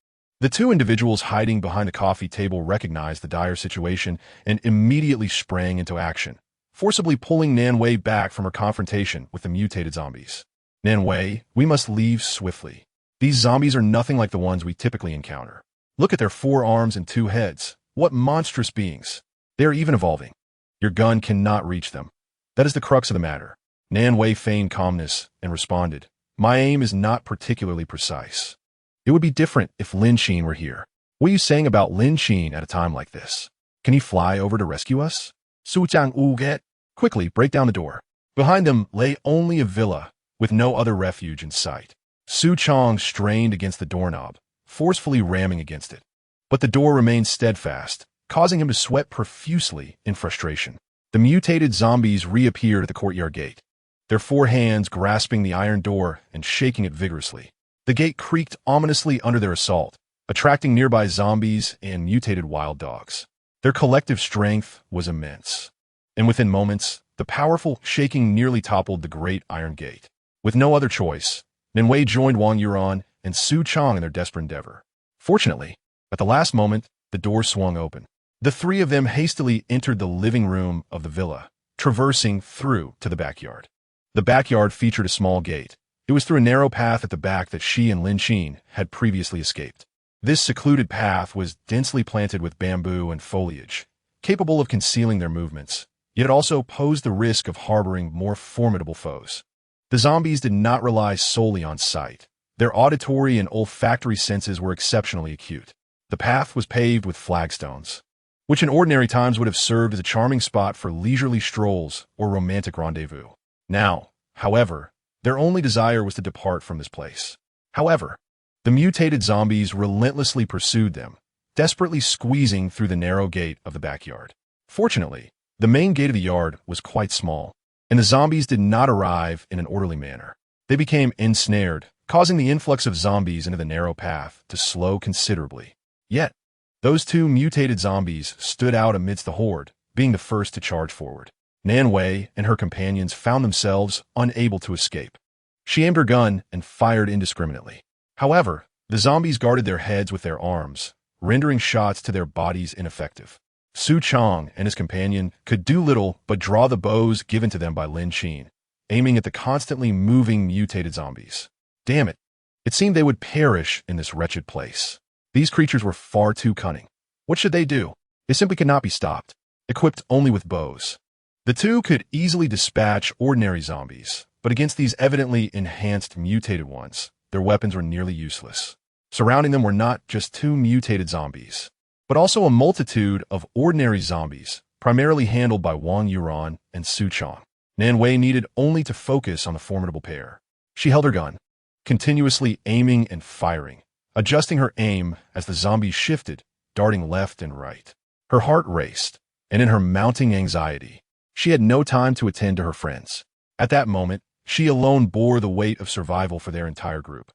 The 2 individuals hiding behind the coffee table recognized the dire situation and immediately sprang into action, forcibly pulling Nan Wei back from her confrontation with the mutated zombies. Nanwei, we must leave swiftly. These zombies are nothing like the ones we typically encounter. Look at their 4 arms and 2 heads. What monstrous beings. They are even evolving. Your gun cannot reach them. That is the crux of the matter. Nanwei feigned calmness and responded, my aim is not particularly precise. It would be different if Lin Qin were here. What are you saying about Lin Qin at a time like this? Can he fly over to rescue us? Su Chang Uget. Quickly, break down the door. Behind them lay only a villa, with no other refuge in sight. Su Chang strained against the doorknob, forcefully ramming against it. But the door remained steadfast, causing him to sweat profusely in frustration. The mutated zombies reappeared at the courtyard gate, their 4 hands grasping the iron door and shaking it vigorously. The gate creaked ominously under their assault, attracting nearby zombies and mutated wild dogs. Their collective strength was immense, and within moments, the powerful shaking nearly toppled the great iron gate. With no other choice, Nanwei joined Wang Yuran and Su Chang in their desperate endeavor. Fortunately, at the last moment, the door swung open. The 3 of them hastily entered the living room of the villa, traversing through to the backyard. The backyard featured a small gate. It was through a narrow path at the back that she and Lin Qin had previously escaped. This secluded path was densely planted with bamboo and foliage, capable of concealing their movements, yet it also posed the risk of harboring more formidable foes. The zombies did not rely solely on sight. Their auditory and olfactory senses were exceptionally acute. The path was paved with flagstones, which in ordinary times would have served as a charming spot for leisurely strolls or romantic rendezvous. Now, however, their only desire was to depart from this place. However, the mutated zombies relentlessly pursued them, desperately squeezing through the narrow gate of the backyard. Fortunately, the main gate of the yard was quite small, and the zombies did not arrive in an orderly manner. They became ensnared, causing the influx of zombies into the narrow path to slow considerably. Yet, those 2 mutated zombies stood out amidst the horde, being the first to charge forward. Nanwei and her companions found themselves unable to escape. She aimed her gun and fired indiscriminately. However, the zombies guarded their heads with their arms, rendering shots to their bodies ineffective. Su Chang and his companion could do little but draw the bows given to them by Lin Qin, aiming at the constantly moving mutated zombies. Damn it! It seemed they would perish in this wretched place. These creatures were far too cunning. What should they do? They simply could not be stopped, equipped only with bows. The 2 could easily dispatch ordinary zombies, but against these evidently enhanced mutated ones, their weapons were nearly useless. Surrounding them were not just 2 mutated zombies, but also a multitude of ordinary zombies, primarily handled by Wang Yuran and Su Chang. Nanwei needed only to focus on the formidable pair. She held her gun, continuously aiming and firing, adjusting her aim as the zombies shifted, darting left and right. Her heart raced, and in her mounting anxiety, she had no time to attend to her friends. At that moment, she alone bore the weight of survival for their entire group.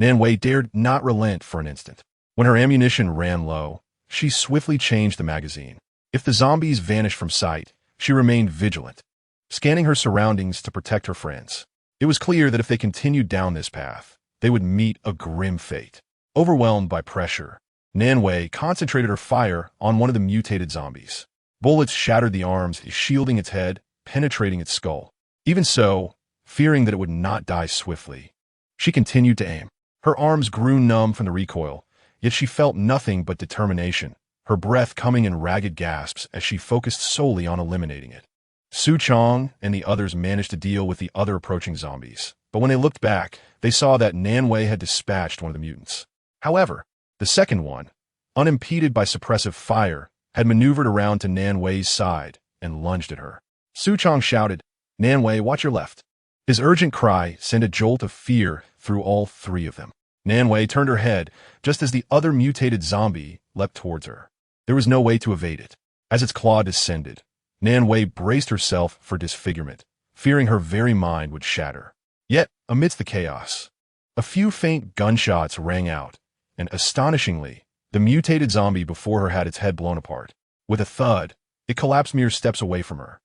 Nanwei dared not relent for an instant. When her ammunition ran low, she swiftly changed the magazine. If the zombies vanished from sight, she remained vigilant, scanning her surroundings to protect her friends. It was clear that if they continued down this path, they would meet a grim fate. Overwhelmed by pressure, Nanwei concentrated her fire on one of the mutated zombies. Bullets shattered the arms, shielding its head, penetrating its skull. Even so, fearing that it would not die swiftly, she continued to aim. Her arms grew numb from the recoil, yet she felt nothing but determination, her breath coming in ragged gasps as she focused solely on eliminating it. Su Chang and the others managed to deal with the other approaching zombies, but when they looked back, they saw that Nanwei had dispatched one of the mutants. However, the second one, unimpeded by suppressive fire, had maneuvered around to Nanwei's side and lunged at her. Su Chang shouted, "Nanwei, watch your left." His urgent cry sent a jolt of fear through all 3 of them. Nanwei turned her head just as the other mutated zombie leapt towards her. There was no way to evade it. As its claw descended, Nanwei braced herself for disfigurement, fearing her very mind would shatter. Yet, amidst the chaos, a few faint gunshots rang out, and astonishingly, the mutated zombie before her had its head blown apart. With a thud, it collapsed mere steps away from her.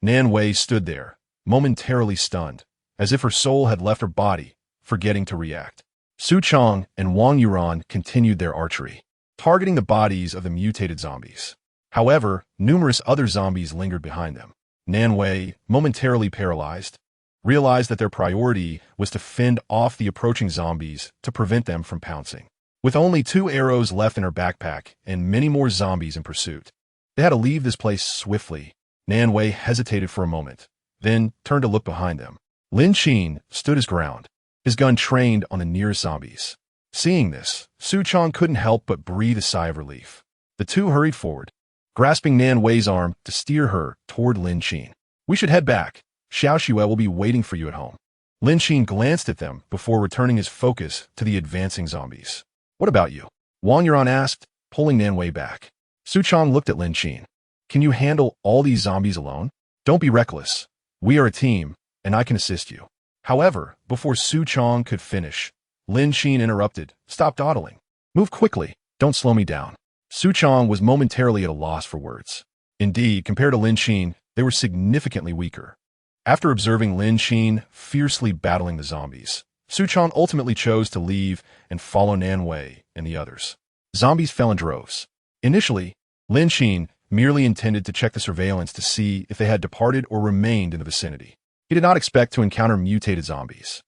Nanwei stood there, momentarily stunned, as if her soul had left her body, forgetting to react. Su Chang and Wang Yuran continued their archery, targeting the bodies of the mutated zombies. However, numerous other zombies lingered behind them. Nanwei, momentarily paralyzed, realized that their priority was to fend off the approaching zombies to prevent them from pouncing. With only 2 arrows left in her backpack and many more zombies in pursuit, they had to leave this place swiftly. Nan Wei hesitated for a moment, then turned to look behind them. Lin Qin stood his ground, his gun trained on the nearest zombies. Seeing this, Su Chong couldn't help but breathe a sigh of relief. The two hurried forward, grasping Nan Wei's arm to steer her toward Lin Qin. "We should head back. Xiao Xue will be waiting for you at home." Lin Qin glanced at them before returning his focus to the advancing zombies. "What about you?" Wang Yuan asked, pulling Nan Wei back. Su Chong looked at Lin Qin. "Can you handle all these zombies alone? Don't be reckless. We are a team, and I can assist you." However, before Su Chong could finish, Lin Qin interrupted. "Stop dawdling. Move quickly. Don't slow me down." Su Chong was momentarily at a loss for words. Indeed, compared to Lin Qin, they were significantly weaker. After observing Lin Qin fiercely battling the zombies, Su Chong ultimately chose to leave and follow Nan Wei and the others. Zombies fell in droves. Initially, Lin Qin merely intended to check the surveillance to see if they had departed or remained in the vicinity. He did not expect to encounter mutated zombies.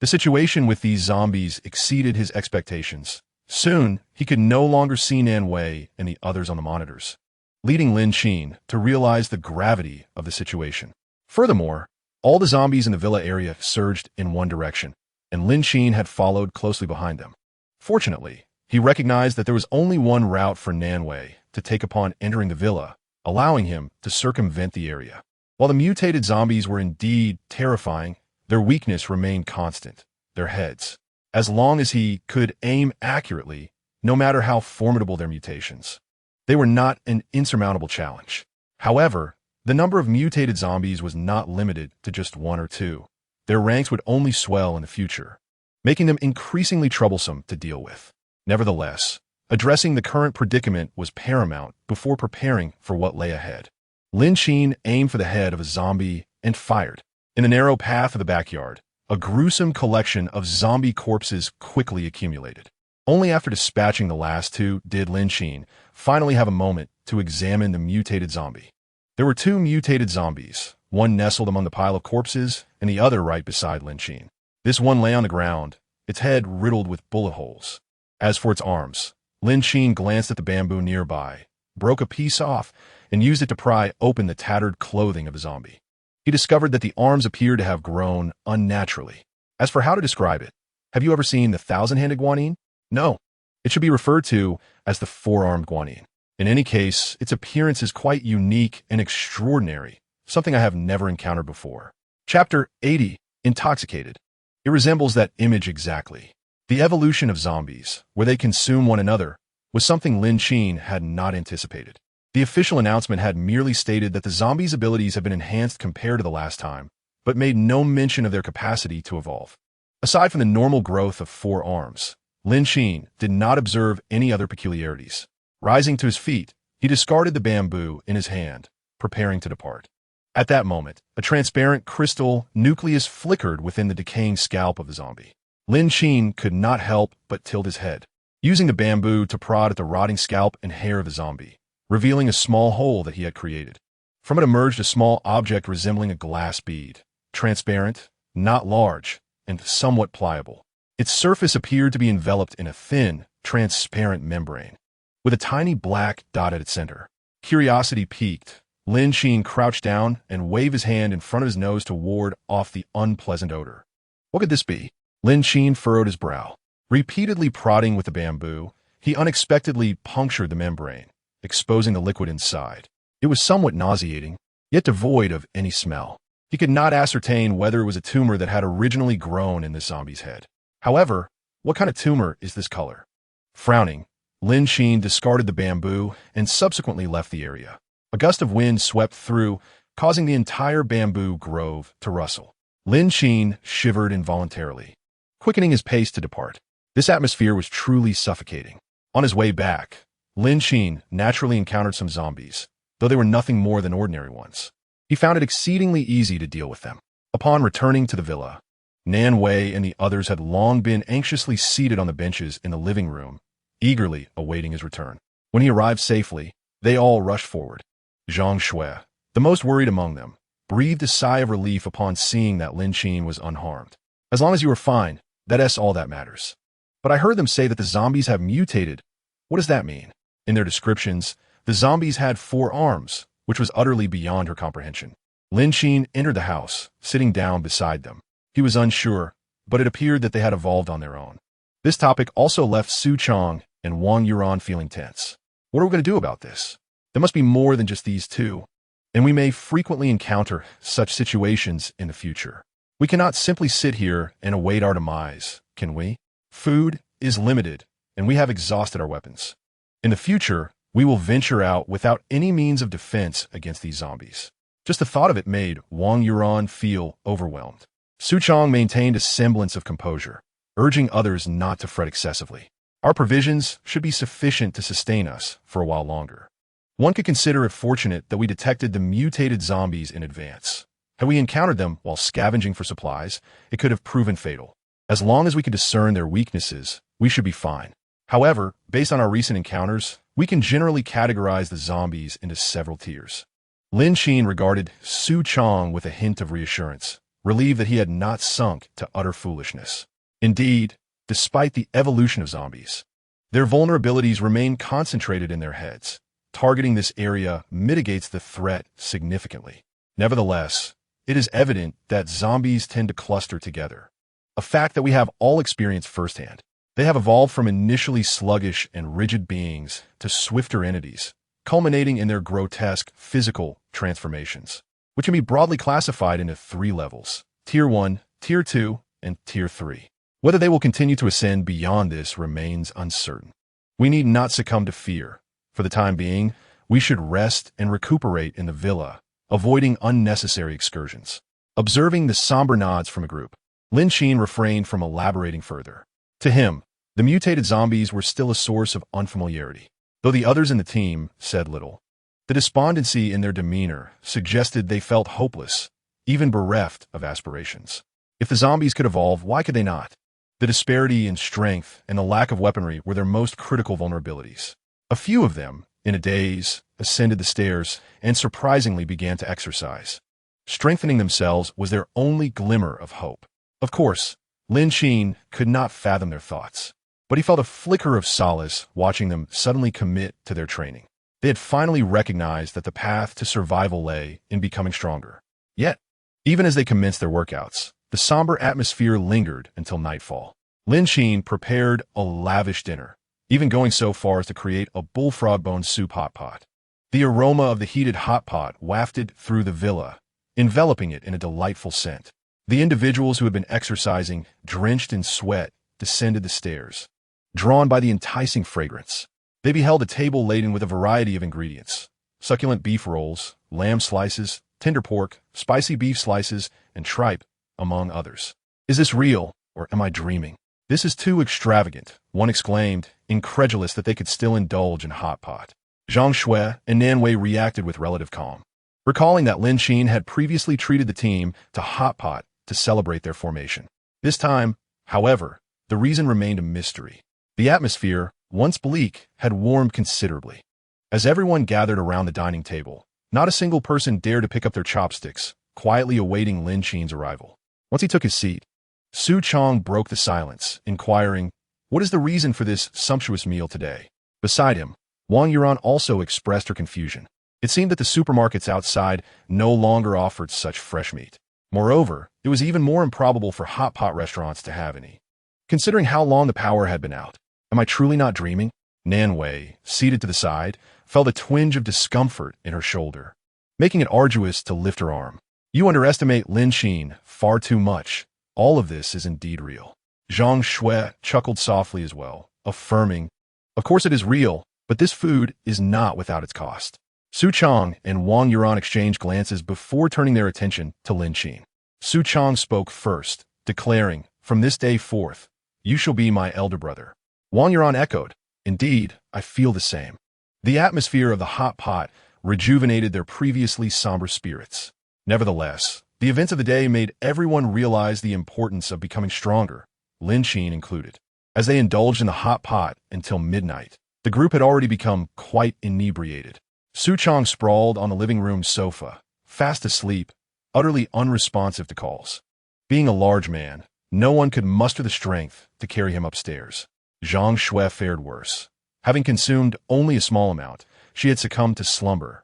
The situation with these zombies exceeded his expectations. Soon, he could no longer see Nan Wei and the others on the monitors, leading Lin Qin to realize the gravity of the situation. Furthermore, all the zombies in the villa area surged in one direction, and Lin Qin had followed closely behind them. Fortunately, he recognized that there was only one route for Nan Wei to take upon entering the villa, allowing him to circumvent the area. While the mutated zombies were indeed terrifying, their weakness remained constant: their heads. As long as he could aim accurately, no matter how formidable their mutations, they were not an insurmountable challenge. However, the number of mutated zombies was not limited to just 1 or 2. Their ranks would only swell in the future, making them increasingly troublesome to deal with. Nevertheless, addressing the current predicament was paramount before preparing for what lay ahead. Lin Qin aimed for the head of a zombie and fired. In the narrow path of the backyard, a gruesome collection of zombie corpses quickly accumulated. Only after dispatching the last 2 did Lin Qin finally have a moment to examine the mutated zombie. There were 2 mutated zombies, one nestled among the pile of corpses and the other right beside Lin Qin. This one lay on the ground, its head riddled with bullet holes. As for its arms, Lin Qin glanced at the bamboo nearby, broke a piece off, and used it to pry open the tattered clothing of the zombie. He discovered that the arms appeared to have grown unnaturally. As for how to describe it, have you ever seen the thousand-handed guanyin? No. It should be referred to as the four-armed guanyin. In any case, its appearance is quite unique and extraordinary, something I have never encountered before. Chapter 80, Intoxicated. It resembles that image exactly. The evolution of zombies, where they consume one another, was something Lin Qin had not anticipated. The official announcement had merely stated that the zombies' abilities have been enhanced compared to the last time, but made no mention of their capacity to evolve. Aside from the normal growth of 4 arms, Lin Qin did not observe any other peculiarities. Rising to his feet, he discarded the bamboo in his hand, preparing to depart. At that moment, a transparent crystal nucleus flickered within the decaying scalp of the zombie. Lin Qin could not help but tilt his head, using the bamboo to prod at the rotting scalp and hair of the zombie, revealing a small hole that he had created. From it emerged a small object resembling a glass bead, transparent, not large, and somewhat pliable. Its surface appeared to be enveloped in a thin, transparent membrane, with a tiny black dot at its center. Curiosity piqued, Lin Qin crouched down and waved his hand in front of his nose to ward off the unpleasant odor. What could this be? Lin Qin furrowed his brow. Repeatedly prodding with the bamboo, he unexpectedly punctured the membrane, exposing the liquid inside. It was somewhat nauseating, yet devoid of any smell. He could not ascertain whether it was a tumor that had originally grown in this zombie's head. However, what kind of tumor is this color? Frowning, Lin Qin discarded the bamboo and subsequently left the area. A gust of wind swept through, causing the entire bamboo grove to rustle. Lin Qin shivered involuntarily, quickening his pace to depart. This atmosphere was truly suffocating. On his way back, Lin Qin naturally encountered some zombies, though they were nothing more than ordinary ones. He found it exceedingly easy to deal with them. Upon returning to the villa, Nan Wei and the others had long been anxiously seated on the benches in the living room, eagerly awaiting his return. When he arrived safely, they all rushed forward. Zhang Shui, the most worried among them, breathed a sigh of relief upon seeing that Lin Qin was unharmed. As long as you are fine, that's all that matters. But I heard them say that the zombies have mutated. What does that mean? In their descriptions, the zombies had 4 arms, which was utterly beyond her comprehension. Lin Qin entered the house, sitting down beside them. He was unsure, but it appeared that they had evolved on their own. This topic also left Su Chong and Wang Yuran feeling tense. What are we going to do about this? There must be more than just these two, and we may frequently encounter such situations in the future. We cannot simply sit here and await our demise, can we? Food is limited, and we have exhausted our weapons. In the future, we will venture out without any means of defense against these zombies. Just the thought of it made Wang Yuran feel overwhelmed. Su Chong maintained a semblance of composure, urging others not to fret excessively. Our provisions should be sufficient to sustain us for a while longer. One could consider it fortunate that we detected the mutated zombies in advance. Had we encountered them while scavenging for supplies, it could have proven fatal. As long as we could discern their weaknesses, we should be fine. However, based on our recent encounters, we can generally categorize the zombies into several tiers. Lin Qin regarded Su Chong with a hint of reassurance, relieved that he had not sunk to utter foolishness. Indeed, despite the evolution of zombies, their vulnerabilities remain concentrated in their heads. Targeting this area mitigates the threat significantly. Nevertheless, it is evident that zombies tend to cluster together, a fact that we have all experienced firsthand. They have evolved from initially sluggish and rigid beings to swifter entities, culminating in their grotesque physical transformations, which can be broadly classified into 3 levels: Tier 1, Tier 2, and Tier 3. Whether they will continue to ascend beyond this remains uncertain. We need not succumb to fear. For the time being, we should rest and recuperate in the villa, avoiding unnecessary excursions. Observing the somber nods from a group, Lin Qin refrained from elaborating further. To him, the mutated zombies were still a source of unfamiliarity, though the others in the team said little. The despondency in their demeanor suggested they felt hopeless, even bereft of aspirations. If the zombies could evolve, why could they not? The disparity in strength and the lack of weaponry were their most critical vulnerabilities. A few of them, in a daze, ascended the stairs and surprisingly began to exercise. Strengthening themselves was their only glimmer of hope. Of course, Lin Qin could not fathom their thoughts, but he felt a flicker of solace watching them suddenly commit to their training. They had finally recognized that the path to survival lay in becoming stronger. Yet, even as they commenced their workouts, the somber atmosphere lingered until nightfall. Lin Qin prepared a lavish dinner, even going so far as to create a bullfrog bone soup hot pot. The aroma of the heated hot pot wafted through the villa, enveloping it in a delightful scent. The individuals who had been exercising, drenched in sweat, descended the stairs. Drawn by the enticing fragrance, they beheld a table laden with a variety of ingredients: succulent beef rolls, lamb slices, tender pork, spicy beef slices, and tripe, among others. Is this real, or am I dreaming? This is too extravagant, one exclaimed, incredulous that they could still indulge in hot pot. Zhang Shui and Nan Wei reacted with relative calm, recalling that Lin Qin had previously treated the team to hot pot to celebrate their formation. This time, however, the reason remained a mystery. The atmosphere, once bleak, had warmed considerably. As everyone gathered around the dining table, not a single person dared to pick up their chopsticks, quietly awaiting Lin Qin's arrival. Once he took his seat, Su Chong broke the silence, inquiring, "What is the reason for this sumptuous meal today?" Beside him, Wang Yuran also expressed her confusion. It seemed that the supermarkets outside no longer offered such fresh meat. Moreover, it was even more improbable for hot pot restaurants to have any, considering how long the power had been out. Am I truly not dreaming? Nan Wei, seated to the side, felt a twinge of discomfort in her shoulder, making it arduous to lift her arm. You underestimate Lin Qin far too much. All of this is indeed real. Zhang Shui chuckled softly as well, affirming, "Of course it is real, but this food is not without its cost." Su Chong and Wang Yuran exchanged glances before turning their attention to Lin Qin. Su Chong spoke first, declaring, "From this day forth, you shall be my elder brother." Wang Yuran echoed, "Indeed, I feel the same." The atmosphere of the hot pot rejuvenated their previously somber spirits. Nevertheless, the events of the day made everyone realize the importance of becoming stronger, Lin Qin included. As they indulged in the hot pot until midnight, the group had already become quite inebriated. Su Chong sprawled on the living room sofa, fast asleep, utterly unresponsive to calls. Being a large man, no one could muster the strength to carry him upstairs. Zhang Shui fared worse. Having consumed only a small amount, she had succumbed to slumber,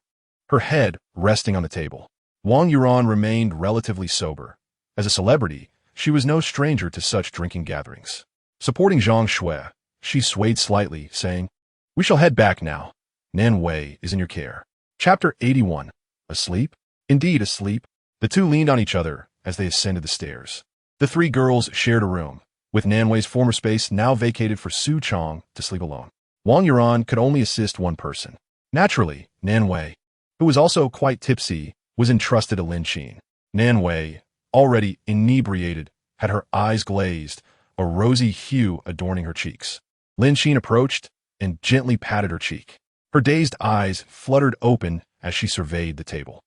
her head resting on the table. Wang Yuan remained relatively sober. As a celebrity, she was no stranger to such drinking gatherings. Supporting Zhang Shui, she swayed slightly, saying, "We shall head back now. Nan Wei is in your care." Chapter 81. Asleep? Indeed, asleep. The two leaned on each other as they ascended the stairs. The three girls shared a room, with Nan Wei's former space now vacated for Su Chong to sleep alone. Wang Yuan could only assist one person. Naturally, Nan Wei, who was also quite tipsy, was entrusted to Lin Qin. Nan Wei, already inebriated, had her eyes glazed, a rosy hue adorning her cheeks. Lin Qin approached and gently patted her cheek. Her dazed eyes fluttered open as she surveyed the table.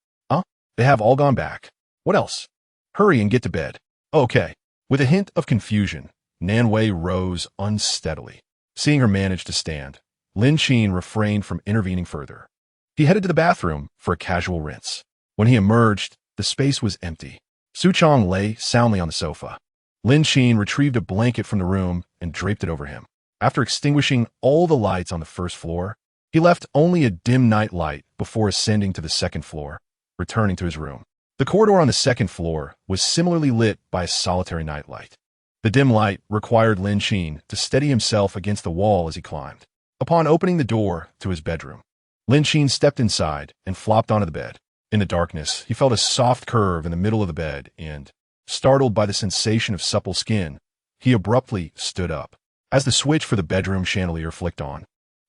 They have all gone back. What else? Hurry and get to bed. Okay. With a hint of confusion, Nan Wei rose unsteadily. Seeing her manage to stand, Lin Qin refrained from intervening further. He headed to the bathroom for a casual rinse. When he emerged, the space was empty. Su Chong lay soundly on the sofa. Lin Qin retrieved a blanket from the room and draped it over him. After extinguishing all the lights on the first floor, he left only a dim night light before ascending to the second floor, returning to his room. The corridor on the second floor was similarly lit by a solitary nightlight. The dim light required Lin Qin to steady himself against the wall as he climbed. Upon opening the door to his bedroom, Lin Qin stepped inside and flopped onto the bed. In the darkness, he felt a soft curve in the middle of the bed and, startled by the sensation of supple skin, he abruptly stood up. As the switch for the bedroom chandelier flicked on,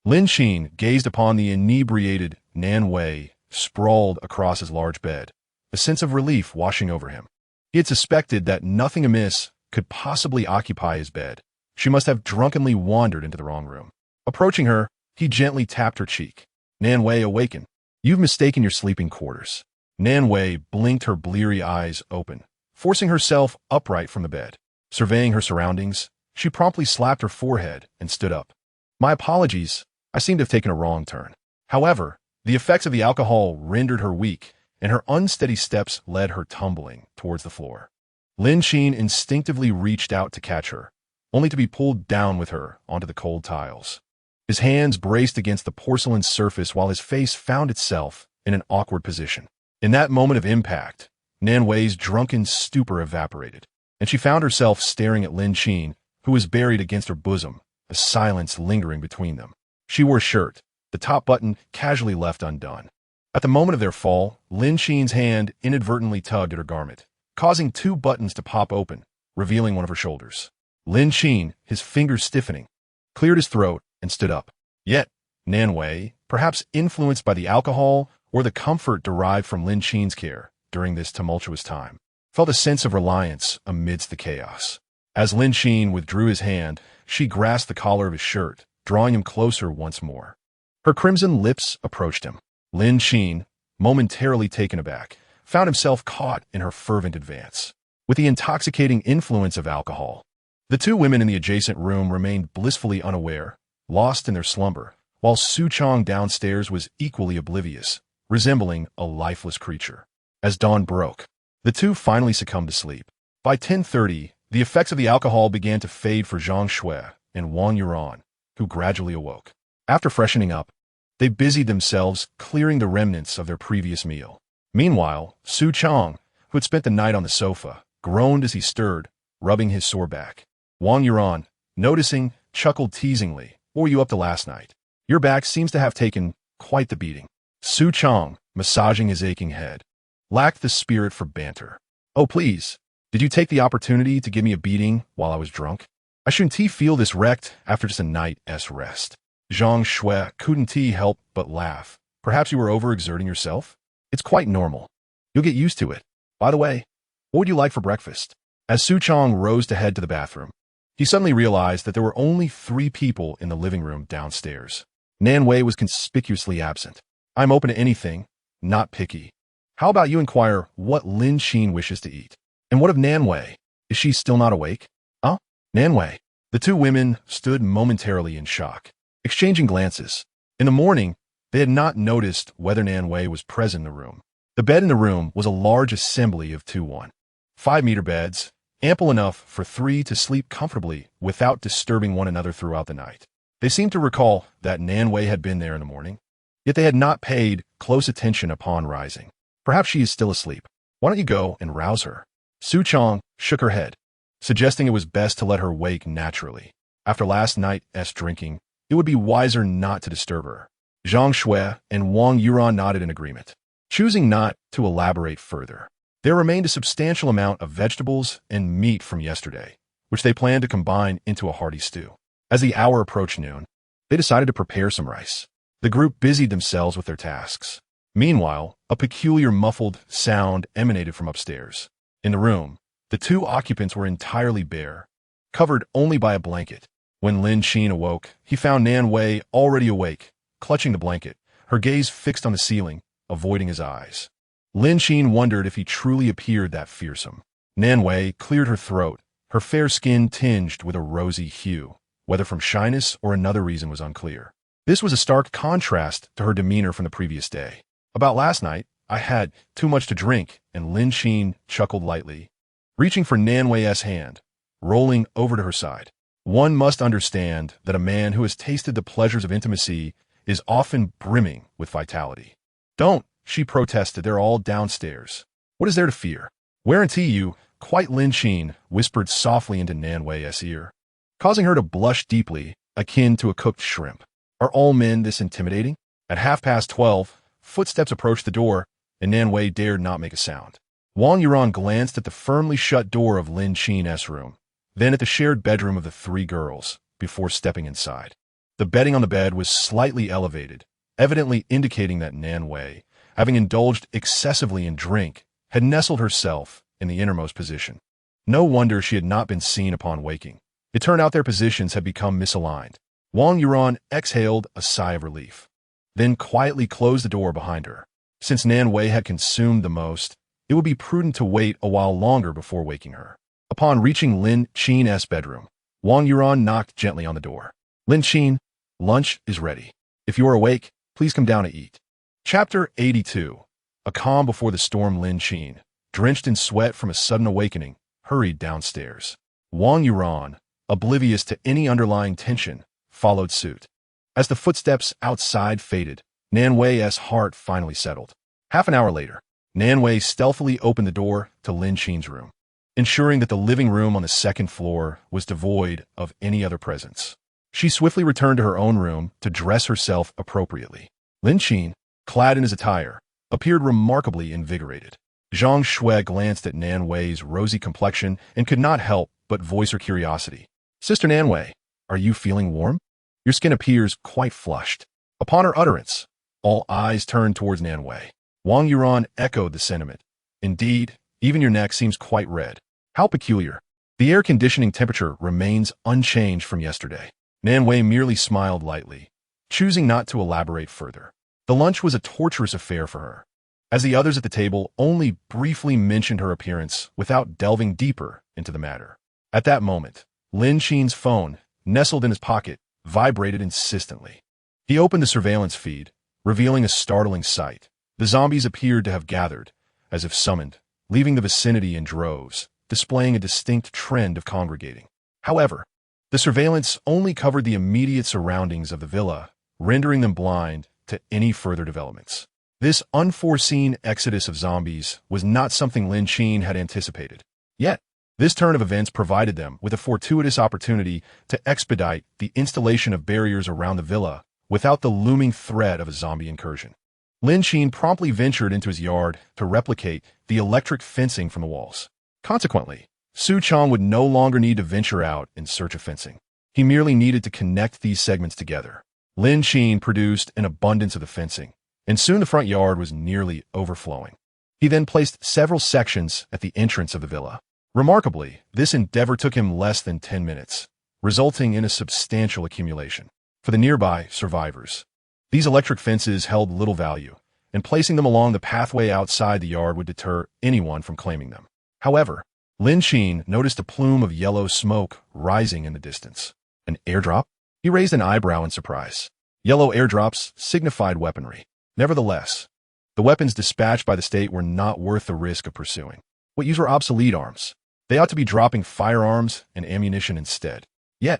Lin Qin gazed upon the inebriated Nan Wei sprawled across his large bed, a sense of relief washing over him. He had suspected that nothing amiss could possibly occupy his bed. She must have drunkenly wandered into the wrong room. Approaching her, he gently tapped her cheek. Nan Wei awakened. "You've mistaken your sleeping quarters." Nan Wei blinked her bleary eyes open, forcing herself upright from the bed. Surveying her surroundings, she promptly slapped her forehead and stood up. "My apologies, I seem to have taken a wrong turn." However, the effects of the alcohol rendered her weak, and her unsteady steps led her tumbling towards the floor. Lin Qin instinctively reached out to catch her, only to be pulled down with her onto the cold tiles. His hands braced against the porcelain surface while his face found itself in an awkward position. In that moment of impact, Nan Wei's drunken stupor evaporated, and she found herself staring at Lin Qin, who was buried against her bosom, a silence lingering between them. She wore a shirt, the top button casually left undone. At the moment of their fall, Lin Qin's hand inadvertently tugged at her garment, causing two buttons to pop open, revealing one of her shoulders. Lin Qin, his fingers stiffening, cleared his throat and stood up. Yet, Nan Wei, perhaps influenced by the alcohol or the comfort derived from Lin Qin's care during this tumultuous time, felt a sense of reliance amidst the chaos. As Lin Qin withdrew his hand, she grasped the collar of his shirt, drawing him closer once more. Her crimson lips approached him. Lin Qin, momentarily taken aback, found himself caught in her fervent advance. With the intoxicating influence of alcohol, the two women in the adjacent room remained blissfully unaware, lost in their slumber, while Su Chong downstairs was equally oblivious, resembling a lifeless creature. As dawn broke, the two finally succumbed to sleep. By 10:30, the effects of the alcohol began to fade for Zhang Shui and Wang Yuan, who gradually awoke. After freshening up, they busied themselves clearing the remnants of their previous meal. Meanwhile, Su Chong, who had spent the night on the sofa, groaned as he stirred, rubbing his sore back. Wang Yuan, noticing, chuckled teasingly, "What were you up to last night? Your back seems to have taken quite the beating." Su Chong, massaging his aching head, lacked the spirit for banter. "Oh please, did you take the opportunity to give me a beating while I was drunk? I shouldn't feel this wrecked after just a night's rest." Zhang Shui couldn't help but laugh. "Perhaps you were overexerting yourself? It's quite normal. You'll get used to it. By the way, what would you like for breakfast?" As Su Chong rose to head to the bathroom, he suddenly realized that there were only 3 people in the living room downstairs. Nan Wei was conspicuously absent. "I'm open to anything, not picky. How about you inquire what Lin Qin wishes to eat? And what of Nan Wei? Is she still not awake?" "Huh? Nan Wei?" The two women stood momentarily in shock, exchanging glances. In the morning, they had not noticed whether Nan Wei was present in the room. The bed in the room was a large assembly of 2 1.5-meter beds, ample enough for 3 to sleep comfortably without disturbing one another throughout the night. They seemed to recall that Nan Wei had been there in the morning, yet they had not paid close attention upon rising. Perhaps she is still asleep. Why don't you go and rouse her? Su Chong shook her head, suggesting it was best to let her wake naturally. After last night's drinking, it would be wiser not to disturb her. Zhang Shui and Wang Yuran nodded in agreement, choosing not to elaborate further. There remained a substantial amount of vegetables and meat from yesterday, which they planned to combine into a hearty stew. As the hour approached noon, they decided to prepare some rice. The group busied themselves with their tasks. Meanwhile, a peculiar muffled sound emanated from upstairs. In the room, the 2 occupants were entirely bare, covered only by a blanket. When Lin Qin awoke, he found Nan Wei already awake, clutching the blanket, her gaze fixed on the ceiling, avoiding his eyes. Lin Qin wondered if he truly appeared that fearsome. Nan Wei cleared her throat, her fair skin tinged with a rosy hue. Whether from shyness or another reason was unclear. This was a stark contrast to her demeanor from the previous day. About last night, I had too much to drink, and Lin Qin chuckled lightly, reaching for Nan Wei's hand, rolling over to her side. One must understand that a man who has tasted the pleasures of intimacy is often brimming with vitality. Don't, she protested, they're all downstairs. What is there to fear? Guarantee you, quite Lin Qin whispered softly into Nan Wei's ear, causing her to blush deeply, akin to a cooked shrimp. Are all men this intimidating? At 12:30, footsteps approached the door, and Nan Wei dared not make a sound. Wang Yuran glanced at the firmly shut door of Lin Qin's room, then at the shared bedroom of the 3 girls, before stepping inside. The bedding on the bed was slightly elevated, evidently indicating that Nan Wei, having indulged excessively in drink, had nestled herself in the innermost position. No wonder she had not been seen upon waking. It turned out their positions had become misaligned. Wang Yuran exhaled a sigh of relief, then quietly closed the door behind her. Since Nan Wei had consumed the most, it would be prudent to wait a while longer before waking her. Upon reaching Lin Qin's bedroom, Wang Yuran knocked gently on the door. Lin Qin, lunch is ready. If you are awake, please come down to eat. Chapter 82. A calm before the storm. Lin Qin, drenched in sweat from a sudden awakening, hurried downstairs. Wang Yuran, oblivious to any underlying tension, followed suit. As the footsteps outside faded, Nan Wei's heart finally settled. Half an hour later, Nan Wei stealthily opened the door to Lin Qin's room, ensuring that the living room on the 2nd floor was devoid of any other presence. She swiftly returned to her own room to dress herself appropriately. Lin Qin, clad in his attire, appeared remarkably invigorated. Zhang Shui glanced at Nan Wei's rosy complexion and could not help but voice her curiosity. Sister Nan Wei, are you feeling warm? Your skin appears quite flushed. Upon her utterance, all eyes turned towards Nan Wei. Wang Yuran echoed the sentiment. Indeed, even your neck seems quite red. How peculiar. The air conditioning temperature remains unchanged from yesterday. Nan Wei merely smiled lightly, choosing not to elaborate further. The lunch was a torturous affair for her, as the others at the table only briefly mentioned her appearance without delving deeper into the matter. At that moment, Lin Qin's phone, nestled in his pocket, vibrated insistently. He opened the surveillance feed, revealing a startling sight. The zombies appeared to have gathered, as if summoned, leaving the vicinity in droves, displaying a distinct trend of congregating. However, the surveillance only covered the immediate surroundings of the villa, rendering them blind to any further developments. This unforeseen exodus of zombies was not something Lin Qin had anticipated. Yet, this turn of events provided them with a fortuitous opportunity to expedite the installation of barriers around the villa without the looming threat of a zombie incursion. Lin Qin promptly ventured into his yard to replicate the electric fencing from the walls. Consequently, Su Chong would no longer need to venture out in search of fencing. He merely needed to connect these segments together. Lin Qin produced an abundance of the fencing, and soon the front yard was nearly overflowing. He then placed several sections at the entrance of the villa. Remarkably, this endeavor took him less than 10 minutes, resulting in a substantial accumulation. For the nearby survivors, these electric fences held little value, and placing them along the pathway outside the yard would deter anyone from claiming them. However, Lin Qin noticed a plume of yellow smoke rising in the distance. An airdrop? He raised an eyebrow in surprise. Yellow airdrops signified weaponry. Nevertheless, The weapons dispatched by the state were not worth the risk of pursuing. What use were obsolete arms? They ought to be dropping firearms and ammunition instead. Yet,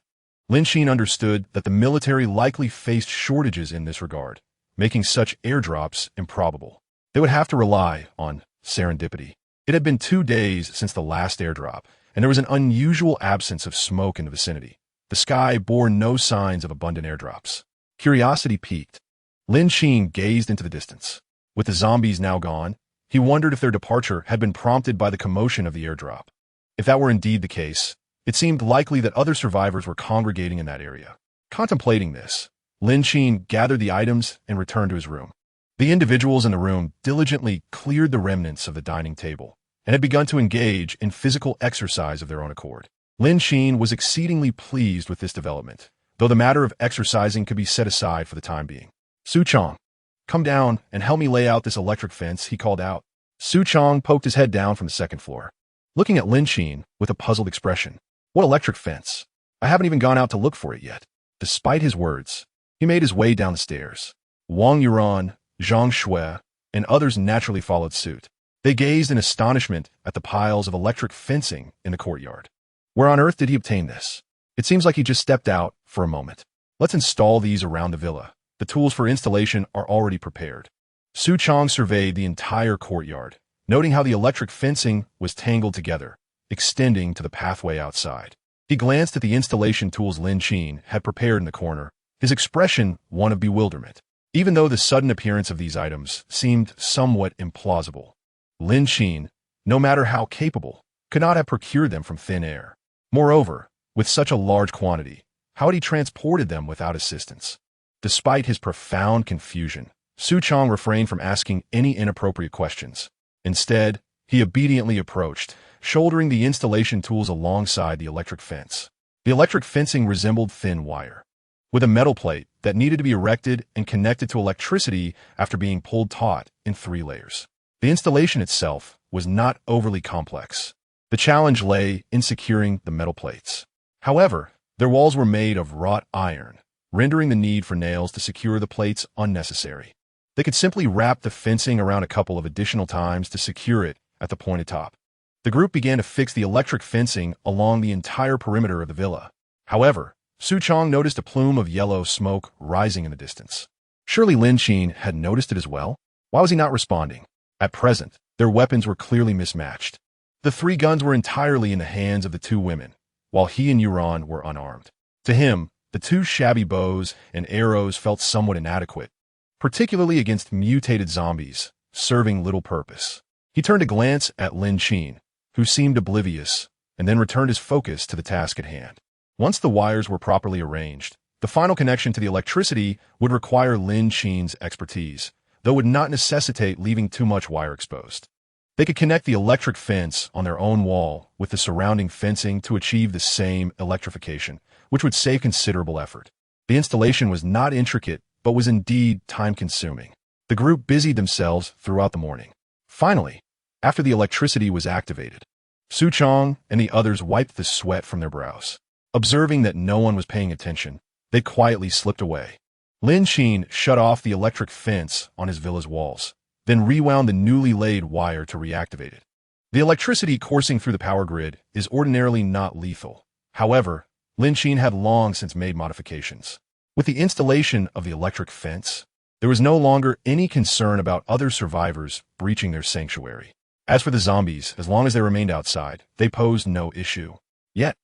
Lin Qin understood that the military likely faced shortages in this regard, making such airdrops improbable. They would have to rely on serendipity. It had been 2 days since the last airdrop, and there was an unusual absence of smoke in the vicinity. The sky bore no signs of abundant airdrops. Curiosity piqued. Lin Qin gazed into the distance. With the zombies now gone, he wondered if their departure had been prompted by the commotion of the airdrop. If that were indeed the case, it seemed likely that other survivors were congregating in that area. Contemplating this, Lin Qin gathered the items and returned to his room. The individuals in the room diligently cleared the remnants of the dining table and had begun to engage in physical exercise of their own accord. Lin Qin was exceedingly pleased with this development, though the matter of exercising could be set aside for the time being. Su Chong, come down and help me lay out this electric fence, he called out. Su Chong poked his head down from the second floor, looking at Lin Qin with a puzzled expression. What electric fence? I haven't even gone out to look for it yet. Despite his words, he made his way down the stairs. Wang Yuran, Zhang Shui, and others naturally followed suit. They gazed in astonishment at the piles of electric fencing in the courtyard. Where on earth did he obtain this? It seems like he just stepped out for a moment. Let's install these around the villa. The tools for installation are already prepared. Su Chong surveyed the entire courtyard, noting how the electric fencing was tangled together, extending to the pathway outside. He glanced at the installation tools Lin Qin had prepared in the corner, his expression one of bewilderment. Even though the sudden appearance of these items seemed somewhat implausible, Lin Qin, no matter how capable, could not have procured them from thin air. Moreover, with such a large quantity, how had he transported them without assistance? Despite his profound confusion, Su Chong refrained from asking any inappropriate questions. Instead, he obediently approached, shouldering the installation tools alongside the electric fence. The electric fencing resembled thin wire, with a metal plate that needed to be erected and connected to electricity after being pulled taut in 3 layers. The installation itself was not overly complex. The challenge lay in securing the metal plates. However, their walls were made of wrought iron, rendering the need for nails to secure the plates unnecessary. They could simply wrap the fencing around a couple of additional times to secure it at the pointed top. The group began to fix the electric fencing along the entire perimeter of the villa. However, Su Chong noticed a plume of yellow smoke rising in the distance. Surely Lin Qin had noticed it as well? Why was he not responding? At present, their weapons were clearly mismatched. The 3 guns were entirely in the hands of the 2 women, while he and Yuran were unarmed. To him, the 2 shabby bows and arrows felt somewhat inadequate, particularly against mutated zombies, serving little purpose. He turned a glance at Lin Qin, who seemed oblivious, and then returned his focus to the task at hand. Once the wires were properly arranged, the final connection to the electricity would require Lin Qin's expertise, though would not necessitate leaving too much wire exposed. They could connect the electric fence on their own wall with the surrounding fencing to achieve the same electrification, which would save considerable effort. The installation was not intricate, but was indeed time-consuming. The group busied themselves throughout the morning. Finally, after the electricity was activated, Su Chong and the others wiped the sweat from their brows. Observing that no one was paying attention, they quietly slipped away. Lin Qin shut off the electric fence on his villa's walls, then rewound the newly laid wire to reactivate it. The electricity coursing through the power grid is ordinarily not lethal. However, Lin Qin had long since made modifications. With the installation of the electric fence, there was no longer any concern about other survivors breaching their sanctuary. As for the zombies, as long as they remained outside, they posed no issue. Yet,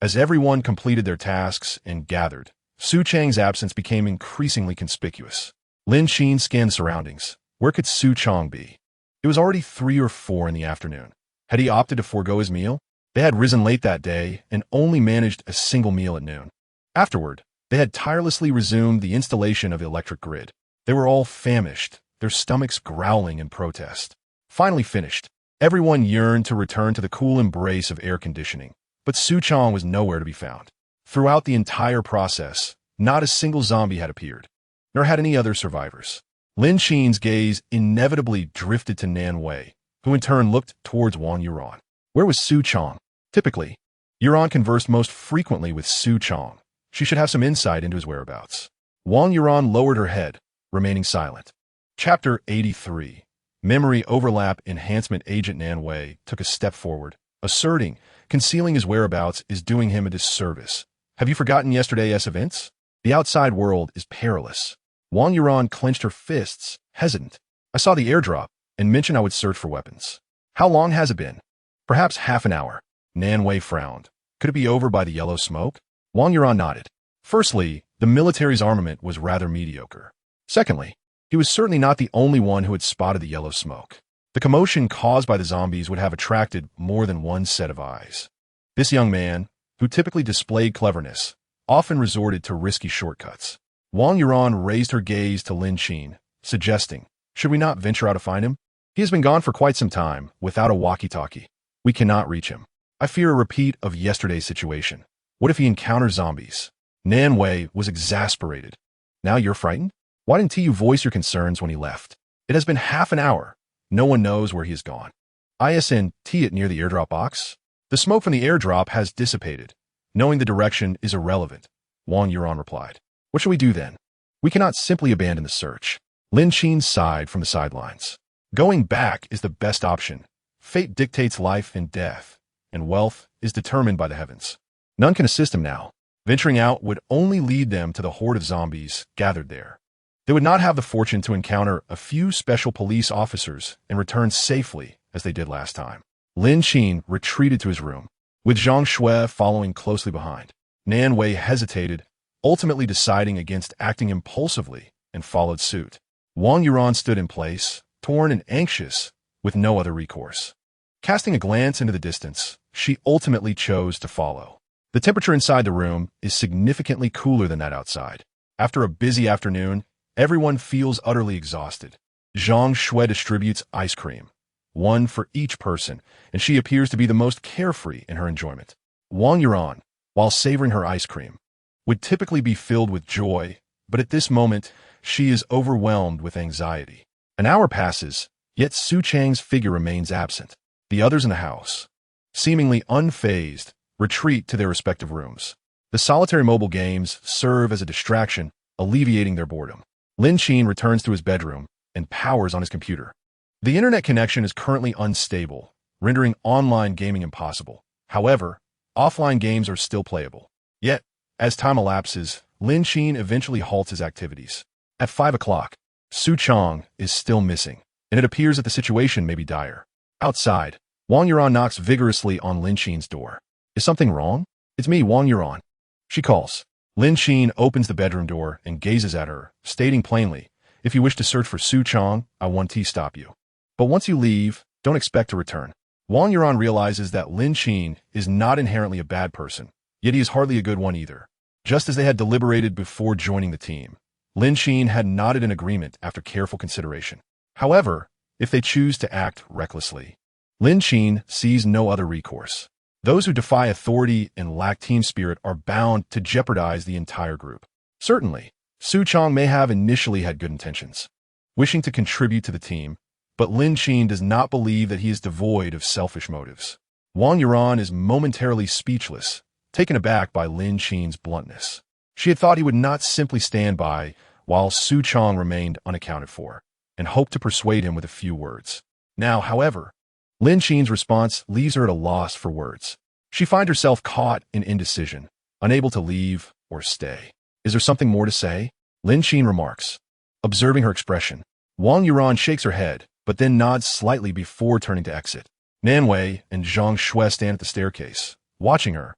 as everyone completed their tasks and gathered, Su Chang's absence became increasingly conspicuous. Lin Qin scanned the surroundings. Where could Su Chong be? It was already 3 or 4 in the afternoon. Had he opted to forego his meal? They had risen late that day and only managed a single meal at noon. Afterward, they had tirelessly resumed the installation of the electric grid. They were all famished, their stomachs growling in protest. Finally finished, everyone yearned to return to the cool embrace of air conditioning, but Su Chong was nowhere to be found. Throughout the entire process, not a single zombie had appeared, nor had any other survivors. Lin Qin's gaze inevitably drifted to Nan Wei, who in turn looked towards Wang Yuran. Where was Su Chong? Typically, Yuran conversed most frequently with Su Chong. She should have some insight into his whereabouts. Wang Yuran lowered her head, remaining silent. Chapter 83. Memory Overlap Enhancement. Agent Nan Wei took a step forward, asserting concealing his whereabouts is doing him a disservice. Have you forgotten yesterday's events? The outside world is perilous. Wang Yuran clenched her fists, hesitant. I saw the airdrop and mentioned I would search for weapons. How long has it been? Perhaps half an hour. Nan Wei frowned. Could it be over by the yellow smoke? Wang Yuran nodded. Firstly, the military's armament was rather mediocre. Secondly, he was certainly not the only one who had spotted the yellow smoke. The commotion caused by the zombies would have attracted more than one set of eyes. This young man, who typically displayed cleverness, often resorted to risky shortcuts. Wang Yuran raised her gaze to Lin Qin, suggesting, should we not venture out to find him? He has been gone for quite some time, without a walkie-talkie. We cannot reach him. I fear a repeat of yesterday's situation. What if he encounters zombies? Nan Wei was exasperated. Now you're frightened? Why didn't you voice your concerns when he left? It has been half an hour. No one knows where he has gone. ISNT it near the airdrop box? The smoke from the airdrop has dissipated. Knowing the direction is irrelevant, Wang Yuran replied. What shall we do then? We cannot simply abandon the search. Lin Qin sighed from the sidelines. Going back is the best option. Fate dictates life and death, and wealth is determined by the heavens. None can assist him now. Venturing out would only lead them to the horde of zombies gathered there. They would not have the fortune to encounter a few special police officers and return safely as they did last time. Lin Qin retreated to his room, with Zhang Shui following closely behind. Nan Wei hesitated, ultimately deciding against acting impulsively, and followed suit. Wang Yuran stood in place, torn and anxious, with no other recourse. Casting a glance into the distance, she ultimately chose to follow. The temperature inside the room is significantly cooler than that outside. After a busy afternoon, everyone feels utterly exhausted. Zhang Shui distributes ice cream, one for each person, and she appears to be the most carefree in her enjoyment. Wang Yuran, while savoring her ice cream, would typically be filled with joy, but at this moment, she is overwhelmed with anxiety. An hour passes, yet Su Chang's figure remains absent. The others in the house, seemingly unfazed, retreat to their respective rooms. The solitary mobile games serve as a distraction, alleviating their boredom. Lin Qin returns to his bedroom and powers on his computer. The internet connection is currently unstable, rendering online gaming impossible. However, offline games are still playable. Yet, as time elapses, Lin Qin eventually halts his activities. At 5 o'clock, Su Chang is still missing, and it appears that the situation may be dire. Outside, Wang Yuran knocks vigorously on Lin Qin's door. Is something wrong? It's me, Wang Yuran. She calls. Lin Qin opens the bedroom door and gazes at her, stating plainly, if you wish to search for Su Chang, I won't stop you. But once you leave, don't expect to return. Wang Yuran realizes that Lin Qin is not inherently a bad person, yet he is hardly a good one either. Just as they had deliberated before joining the team, Lin Qin had nodded in agreement after careful consideration. However, if they choose to act recklessly, Lin Qin sees no other recourse. Those who defy authority and lack team spirit are bound to jeopardize the entire group. Certainly, Su Chang may have initially had good intentions, wishing to contribute to the team, but Lin Qin does not believe that he is devoid of selfish motives. Wang Yuran is momentarily speechless, taken aback by Lin Qin's bluntness. She had thought he would not simply stand by while Su Chang remained unaccounted for, and hoped to persuade him with a few words. Now, however, Lin Qin's response leaves her at a loss for words. She finds herself caught in indecision, unable to leave or stay. Is there something more to say? Lin Qin remarks. Observing her expression, Wang Yuran shakes her head, but then nods slightly before turning to exit. Nan Wei and Zhang Shui stand at the staircase, watching her,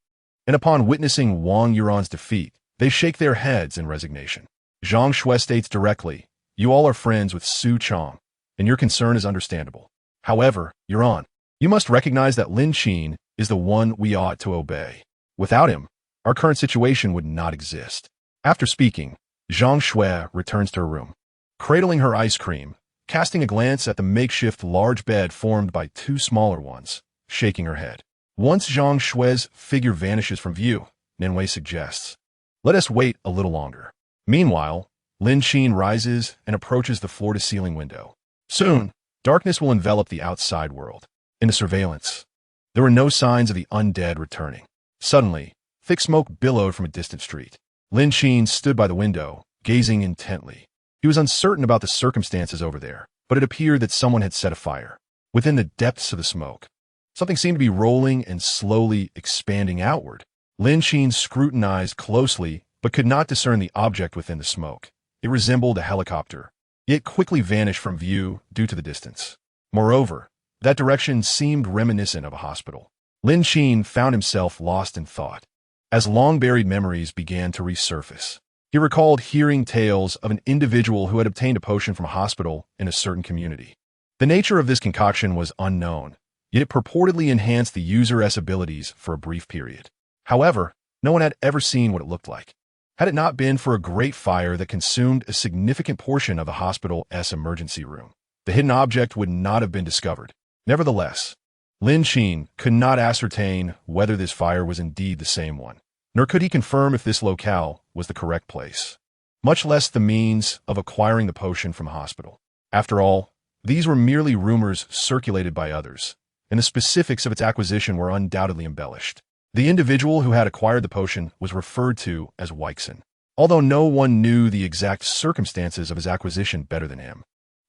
and upon witnessing Wang Yuran's defeat, they shake their heads in resignation. Zhang Shui states directly, you all are friends with Su Chang, and your concern is understandable. However, Yuran, you must recognize that Lin Qin is the one we ought to obey. Without him, our current situation would not exist. After speaking, Zhang Shui returns to her room, cradling her ice cream, casting a glance at the makeshift large bed formed by two smaller ones, shaking her head. Once Zhang Shui's figure vanishes from view, Nan Wei suggests, let us wait a little longer. Meanwhile, Lin Qin rises and approaches the floor-to-ceiling window. Soon, darkness will envelop the outside world. In the surveillance, there were no signs of the undead returning. Suddenly, thick smoke billowed from a distant street. Lin Qin stood by the window, gazing intently. He was uncertain about the circumstances over there, but it appeared that someone had set a fire. Within the depths of the smoke, something seemed to be rolling and slowly expanding outward. Lin Qin scrutinized closely, but could not discern the object within the smoke. It resembled a helicopter, yet quickly vanished from view due to the distance. Moreover, that direction seemed reminiscent of a hospital. Lin Qin found himself lost in thought, as long-buried memories began to resurface. He recalled hearing tales of an individual who had obtained a potion from a hospital in a certain community. The nature of this concoction was unknown, yet it purportedly enhanced the user's abilities for a brief period. However, no one had ever seen what it looked like. Had it not been for a great fire that consumed a significant portion of the hospital's emergency room, the hidden object would not have been discovered. Nevertheless, Lin Qin could not ascertain whether this fire was indeed the same one, nor could he confirm if this locale was the correct place, much less the means of acquiring the potion from a hospital. After all, these were merely rumors circulated by others, and the specifics of its acquisition were undoubtedly embellished. The individual who had acquired the potion was referred to as Weixin, although no one knew the exact circumstances of his acquisition better than him.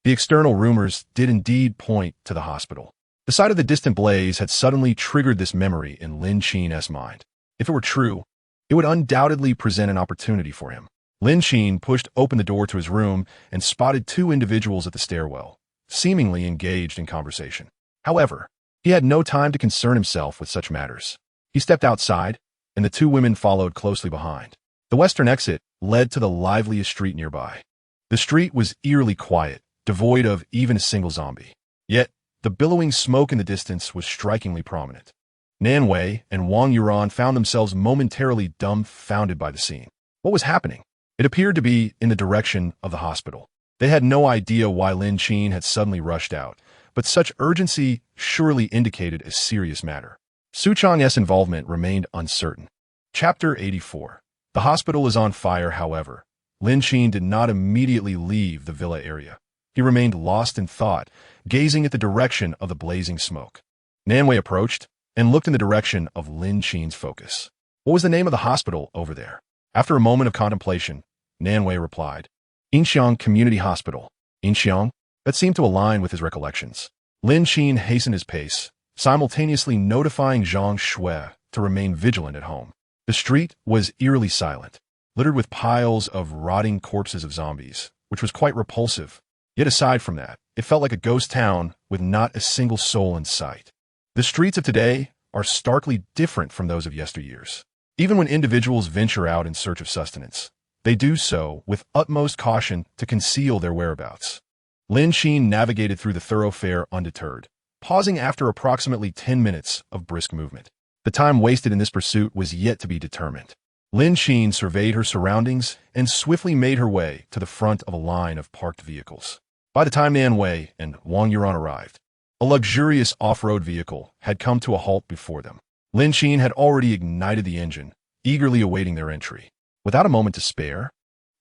The external rumors did indeed point to the hospital. The sight of the distant blaze had suddenly triggered this memory in Lin Qin's mind. If it were true, it would undoubtedly present an opportunity for him. Lin Qin pushed open the door to his room and spotted two individuals at the stairwell, seemingly engaged in conversation. However, he had no time to concern himself with such matters. He stepped outside, and the two women followed closely behind. The western exit led to the liveliest street nearby. The street was eerily quiet, devoid of even a single zombie. Yet, the billowing smoke in the distance was strikingly prominent. Nan Wei and Wang Yuran found themselves momentarily dumbfounded by the scene. What was happening? It appeared to be in the direction of the hospital. They had no idea why Lin Qin had suddenly rushed out, but such urgency surely indicated a serious matter. Su Chang's involvement remained uncertain. Chapter 84. The hospital is on fire, however. Lin Qin did not immediately leave the villa area. He remained lost in thought, gazing at the direction of the blazing smoke. Nan Wei approached and looked in the direction of Lin Qin's focus. What was the name of the hospital over there? After a moment of contemplation, Nan Wei replied, Inxiang Community Hospital. Inxiang? That seemed to align with his recollections. Lin Qin hastened his pace, simultaneously notifying Zhang Shui to remain vigilant at home. The street was eerily silent, littered with piles of rotting corpses of zombies, which was quite repulsive. Yet aside from that, it felt like a ghost town with not a single soul in sight. The streets of today are starkly different from those of yesteryears. Even when individuals venture out in search of sustenance, they do so with utmost caution to conceal their whereabouts. Lin Qin navigated through the thoroughfare undeterred, pausing after approximately 10 minutes of brisk movement. The time wasted in this pursuit was yet to be determined. Lin Qin surveyed her surroundings and swiftly made her way to the front of a line of parked vehicles. By the time Nan Wei and Wang Yuran arrived, a luxurious off-road vehicle had come to a halt before them. Lin Qin had already ignited the engine, eagerly awaiting their entry. Without a moment to spare,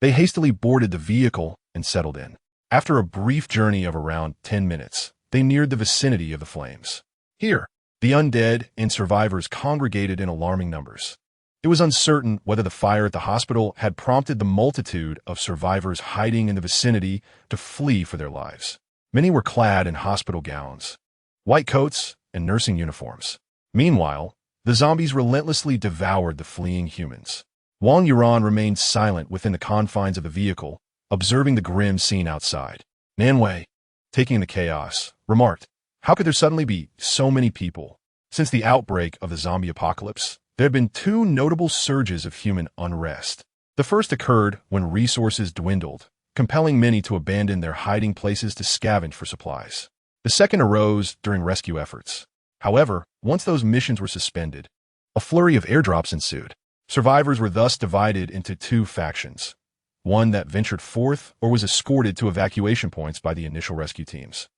they hastily boarded the vehicle and settled in. After a brief journey of around 10 minutes, they neared the vicinity of the flames. Here, the undead and survivors congregated in alarming numbers. It was uncertain whether the fire at the hospital had prompted the multitude of survivors hiding in the vicinity to flee for their lives. Many were clad in hospital gowns, white coats, and nursing uniforms. Meanwhile, the zombies relentlessly devoured the fleeing humans. Wang Yuran remained silent within the confines of the vehicle, observing the grim scene outside. Nan Wei, taking in the chaos, remarked, "How could there suddenly be so many people? Since the outbreak of the zombie apocalypse, there have been two notable surges of human unrest. The first occurred when resources dwindled, compelling many to abandon their hiding places to scavenge for supplies. The second arose during rescue efforts. However, once those missions were suspended, a flurry of airdrops ensued. Survivors were thus divided into two factions, one that ventured forth or was escorted to evacuation points by the initial rescue teams,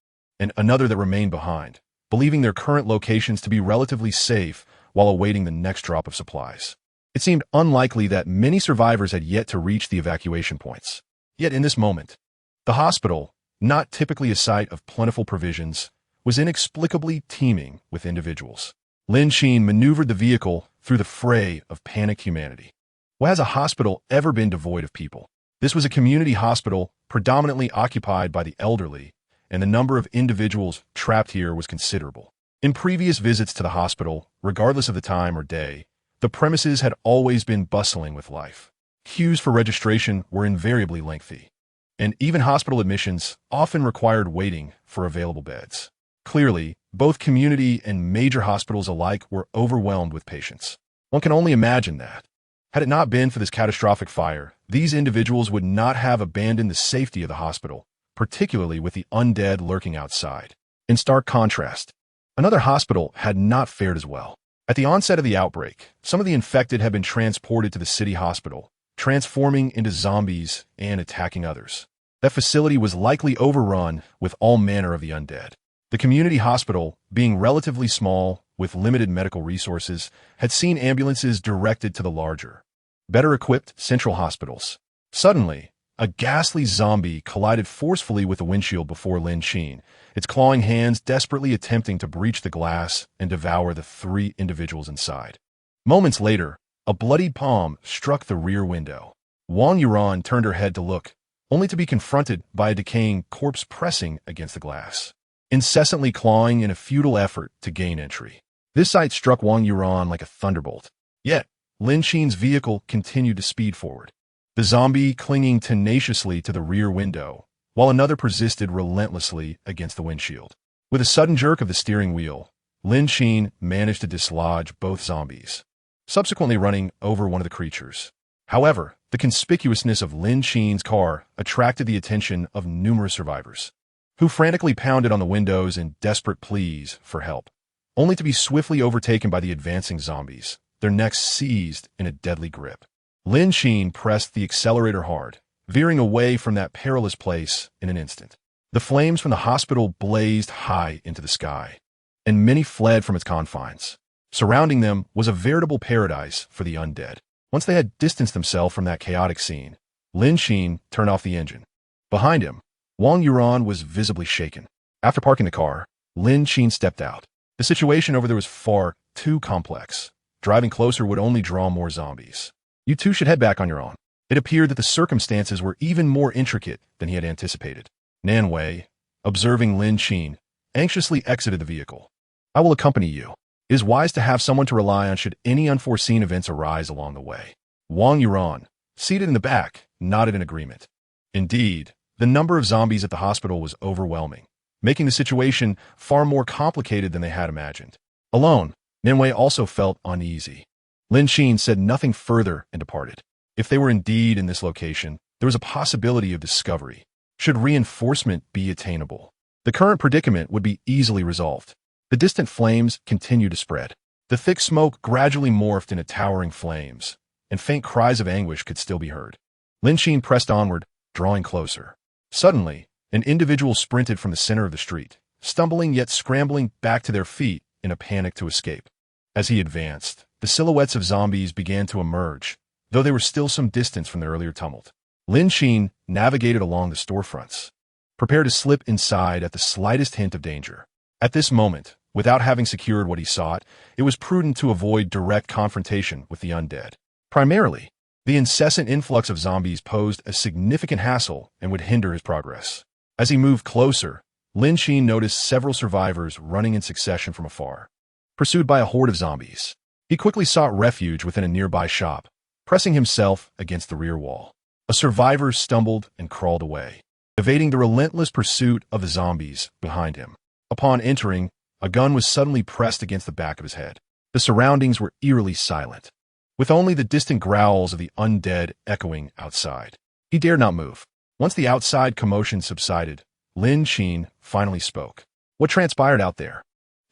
and another that remained behind, believing their current locations to be relatively safe while awaiting the next drop of supplies. It seemed unlikely that many survivors had yet to reach the evacuation points. Yet in this moment, the hospital, not typically a site of plentiful provisions, was inexplicably teeming with individuals. Lin Qin maneuvered the vehicle through the fray of panicked humanity. Why has a hospital ever been devoid of people? This was a community hospital predominantly occupied by the elderly, and the number of individuals trapped here was considerable. In previous visits to the hospital, regardless of the time or day, the premises had always been bustling with life. Queues for registration were invariably lengthy, and even hospital admissions often required waiting for available beds. Clearly, both community and major hospitals alike were overwhelmed with patients. One can only imagine that. Had it not been for this catastrophic fire, these individuals would not have abandoned the safety of the hospital, particularly with the undead lurking outside. In stark contrast, another hospital had not fared as well. At the onset of the outbreak, some of the infected had been transported to the city hospital, transforming into zombies and attacking others. That facility was likely overrun with all manner of the undead. The community hospital, being relatively small with limited medical resources, had seen ambulances directed to the larger, better-equipped central hospitals. Suddenly, a ghastly zombie collided forcefully with the windshield before Lin Qin, its clawing hands desperately attempting to breach the glass and devour the 3 individuals inside. Moments later, a bloodied palm struck the rear window. Wang Yuan turned her head to look, only to be confronted by a decaying corpse pressing against the glass, incessantly clawing in a futile effort to gain entry. This sight struck Wang Yuan like a thunderbolt. Yet, Lin Qin's vehicle continued to speed forward, the zombie clinging tenaciously to the rear window, while another persisted relentlessly against the windshield. With a sudden jerk of the steering wheel, Lin Qin managed to dislodge both zombies, subsequently running over one of the creatures. However, the conspicuousness of Lin Qin's car attracted the attention of numerous survivors, who frantically pounded on the windows in desperate pleas for help, only to be swiftly overtaken by the advancing zombies, their necks seized in a deadly grip. Lin Qin pressed the accelerator hard, veering away from that perilous place in an instant. The flames from the hospital blazed high into the sky, and many fled from its confines. Surrounding them was a veritable paradise for the undead. Once they had distanced themselves from that chaotic scene, Lin Qin turned off the engine. Behind him, Wang Yuan was visibly shaken. After parking the car, Lin Qin stepped out. The situation over there was far too complex. Driving closer would only draw more zombies. You two should head back on your own. It appeared that the circumstances were even more intricate than he had anticipated. Nan Wei, observing Lin Qin, anxiously exited the vehicle. I will accompany you. It is wise to have someone to rely on should any unforeseen events arise along the way. Wang Yuan, seated in the back, nodded in agreement. Indeed, the number of zombies at the hospital was overwhelming, making the situation far more complicated than they had imagined. Alone, Nan Wei also felt uneasy. Lin Qin said nothing further and departed. If they were indeed in this location, there was a possibility of discovery. Should reinforcement be attainable, the current predicament would be easily resolved. The distant flames continued to spread. The thick smoke gradually morphed into towering flames, and faint cries of anguish could still be heard. Lin Qin pressed onward, drawing closer. Suddenly, an individual sprinted from the center of the street, stumbling yet scrambling back to their feet in a panic to escape. As he advanced, the silhouettes of zombies began to emerge, though they were still some distance from the earlier tumult. Lin Qin navigated along the storefronts, prepared to slip inside at the slightest hint of danger. At this moment, without having secured what he sought, it was prudent to avoid direct confrontation with the undead. Primarily, the incessant influx of zombies posed a significant hassle and would hinder his progress. As he moved closer, Lin Qin noticed several survivors running in succession from afar, pursued by a horde of zombies. He quickly sought refuge within a nearby shop, pressing himself against the rear wall. A survivor stumbled and crawled away, evading the relentless pursuit of the zombies behind him. Upon entering, a gun was suddenly pressed against the back of his head. The surroundings were eerily silent, with only the distant growls of the undead echoing outside. He dared not move. Once the outside commotion subsided, Lin Qin finally spoke. What transpired out there?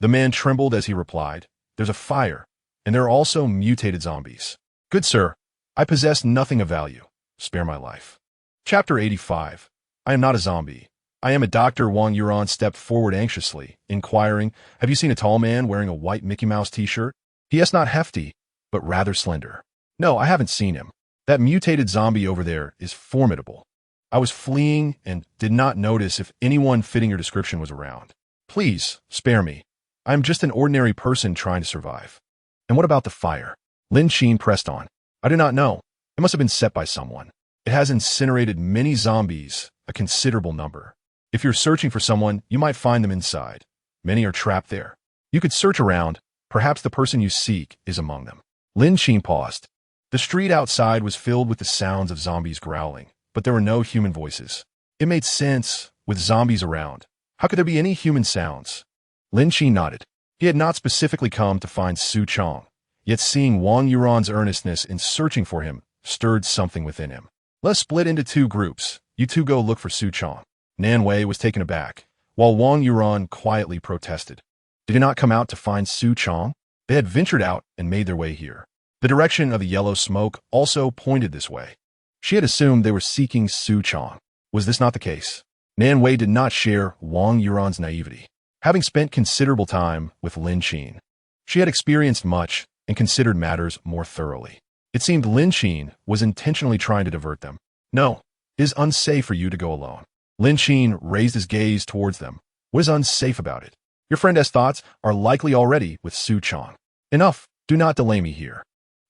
The man trembled as he replied, There's a fire, and there are also mutated zombies. Good sir, I possess nothing of value. Spare my life. Chapter 85. I am not a zombie. I am a doctor. Wang Yuan stepped forward anxiously, inquiring, Have you seen a tall man wearing a white Mickey Mouse t-shirt? He is not hefty, but rather slender. No, I haven't seen him. That mutated zombie over there is formidable. I was fleeing and did not notice if anyone fitting your description was around. Please, spare me. I am just an ordinary person trying to survive. And what about the fire? Lin Qin pressed on. I do not know. It must have been set by someone. It has incinerated many zombies, a considerable number. If you're searching for someone, you might find them inside. Many are trapped there. You could search around. Perhaps the person you seek is among them. Lin Qin paused. The street outside was filled with the sounds of zombies growling, but there were no human voices. It made sense, with zombies around. How could there be any human sounds? Lin Qin nodded. He had not specifically come to find Su Chong, yet seeing Wang Yuran's earnestness in searching for him stirred something within him. Let's split into two groups. You two go look for Su Chong. Nan Wei was taken aback, while Wang Yuran quietly protested. Did he not come out to find Su Chong? They had ventured out and made their way here. The direction of the yellow smoke also pointed this way. She had assumed they were seeking Su Chong. Was this not the case? Nan Wei did not share Wang Yuran's naivety. Having spent considerable time with Lin Qin, she had experienced much and considered matters more thoroughly. It seemed Lin Qin was intentionally trying to divert them. No, it is unsafe for you to go alone. Lin Qin raised his gaze towards them. What is unsafe about it? Your friend's thoughts are likely already with Su Chong. Enough, do not delay me here.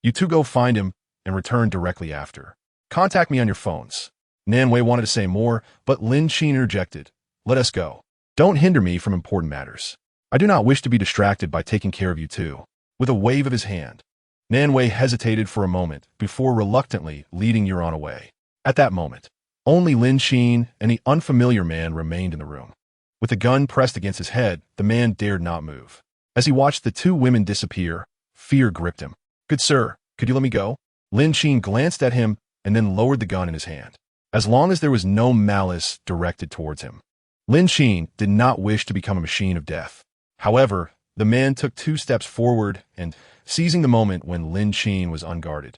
You two go find him and return directly after. Contact me on your phones. Nan Wei wanted to say more, but Lin Qin interjected. Let us go. Don't hinder me from important matters. I do not wish to be distracted by taking care of you two. With a wave of his hand, Nan Wei hesitated for a moment before reluctantly leading Yuran away. At that moment, only Lin Qin and the unfamiliar man remained in the room. With the gun pressed against his head, the man dared not move. As he watched the two women disappear, fear gripped him. Good sir, could you let me go? Lin Qin glanced at him and then lowered the gun in his hand. As long as there was no malice directed towards him, Lin Qin did not wish to become a machine of death. However, the man took 2 steps forward and, seizing the moment when Lin Qin was unguarded,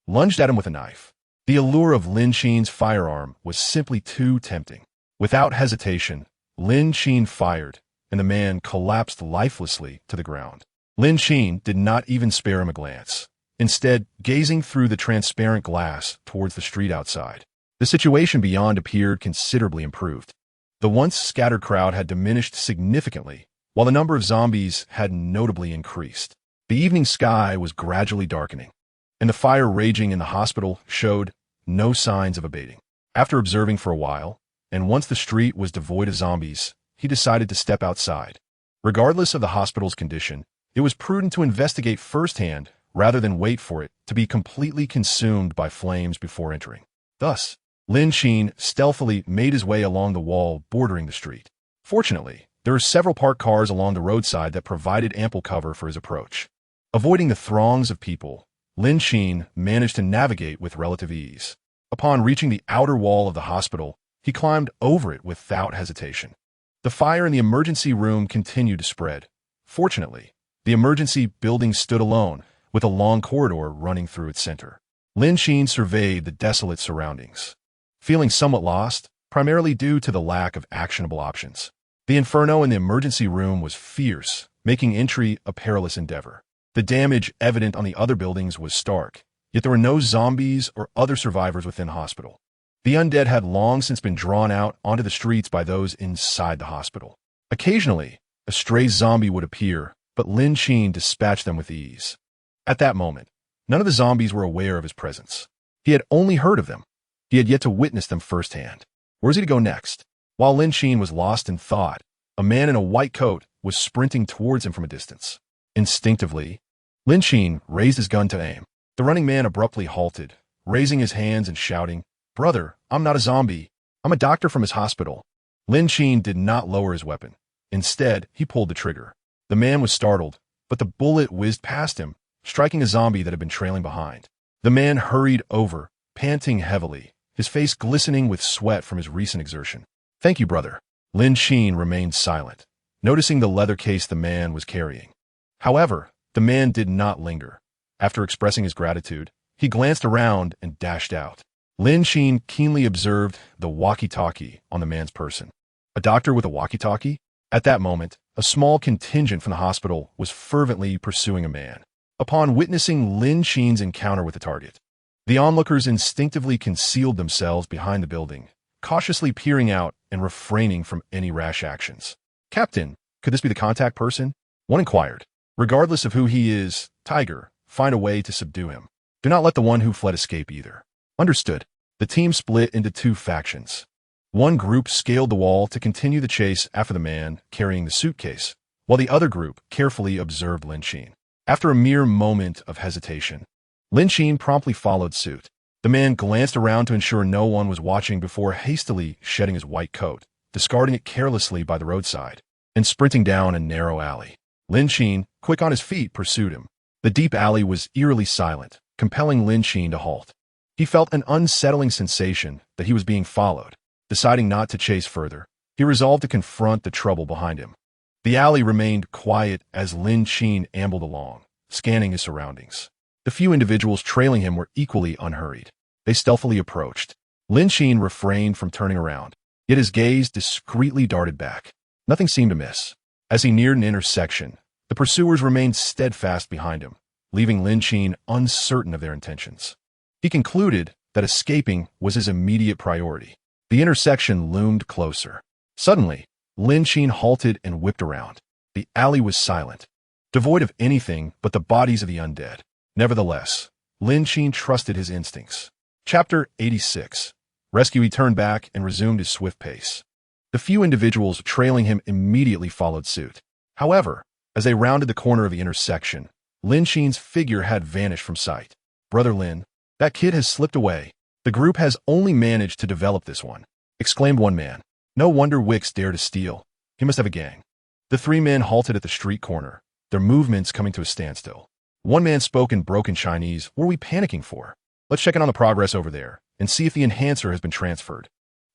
lunged at him with a knife. The allure of Lin Qin's firearm was simply too tempting. Without hesitation, Lin Qin fired, and the man collapsed lifelessly to the ground. Lin Qin did not even spare him a glance, instead gazing through the transparent glass towards the street outside. The situation beyond appeared considerably improved. The once scattered crowd had diminished significantly, while the number of zombies had notably increased. The evening sky was gradually darkening, and the fire raging in the hospital showed no signs of abating. After observing for a while, and once the street was devoid of zombies, he decided to step outside. Regardless of the hospital's condition, it was prudent to investigate firsthand rather than wait for it to be completely consumed by flames before entering. Thus, Lin Qin stealthily made his way along the wall bordering the street. Fortunately, there were several parked cars along the roadside that provided ample cover for his approach. Avoiding the throngs of people, Lin Qin managed to navigate with relative ease. Upon reaching the outer wall of the hospital, he climbed over it without hesitation. The fire in the emergency room continued to spread. Fortunately, the emergency building stood alone, with a long corridor running through its center. Lin Qin surveyed the desolate surroundings, feeling somewhat lost, primarily due to the lack of actionable options. The inferno in the emergency room was fierce, making entry a perilous endeavor. The damage evident on the other buildings was stark, yet there were no zombies or other survivors within the hospital. The undead had long since been drawn out onto the streets by those inside the hospital. Occasionally, a stray zombie would appear, but Lin Qin dispatched them with ease. At that moment, none of the zombies were aware of his presence. He had only heard of them. He had yet to witness them firsthand. Where was he to go next? While Lin Qin was lost in thought, a man in a white coat was sprinting towards him from a distance. Instinctively, Lin Qin raised his gun to aim. The running man abruptly halted, raising his hands and shouting, "Brother, I'm not a zombie. I'm a doctor from his hospital." Lin Qin did not lower his weapon. Instead, he pulled the trigger. The man was startled, but the bullet whizzed past him, striking a zombie that had been trailing behind. The man hurried over, panting heavily, his face glistening with sweat from his recent exertion. "Thank you, brother." Lin Qin remained silent, noticing the leather case the man was carrying. However, the man did not linger. After expressing his gratitude, he glanced around and dashed out. Lin Qin keenly observed the walkie-talkie on the man's person. A doctor with a walkie-talkie? At that moment, a small contingent from the hospital was fervently pursuing a man. Upon witnessing Lin Qin's encounter with the target, the onlookers instinctively concealed themselves behind the building, cautiously peering out and refraining from any rash actions. "Captain, could this be the contact person?" one inquired. "Regardless of who he is, Tiger, find a way to subdue him. Do not let the one who fled escape either." "Understood." The team split into two factions. One group scaled the wall to continue the chase after the man carrying the suitcase, while the other group carefully observed Lin Qin. After a mere moment of hesitation, Lin Qin promptly followed suit. The man glanced around to ensure no one was watching before hastily shedding his white coat, discarding it carelessly by the roadside, and sprinting down a narrow alley. Lin Qin, quick on his feet, pursued him. The deep alley was eerily silent, compelling Lin Qin to halt. He felt an unsettling sensation that he was being followed. Deciding not to chase further, he resolved to confront the trouble behind him. The alley remained quiet as Lin Qin ambled along, scanning his surroundings. The few individuals trailing him were equally unhurried. They stealthily approached. Lin Qin refrained from turning around, yet his gaze discreetly darted back. Nothing seemed amiss. As he neared an intersection, the pursuers remained steadfast behind him, leaving Lin Qin uncertain of their intentions. He concluded that escaping was his immediate priority. The intersection loomed closer. Suddenly, Lin Qin halted and whipped around. The alley was silent, devoid of anything but the bodies of the undead. Nevertheless, Lin Qin trusted his instincts. Chapter 86. Rescue. He turned back and resumed his swift pace. The few individuals trailing him immediately followed suit. However, as they rounded the corner of the intersection, Lin Qin's figure had vanished from sight. "Brother Lin, that kid has slipped away. The group has only managed to develop this one," exclaimed one man. "No wonder Wicks dared to steal. He must have a gang." The three men halted at the street corner, their movements coming to a standstill. One man spoke in broken Chinese. "What are we panicking for? Let's check in on the progress over there and see if the enhancer has been transferred."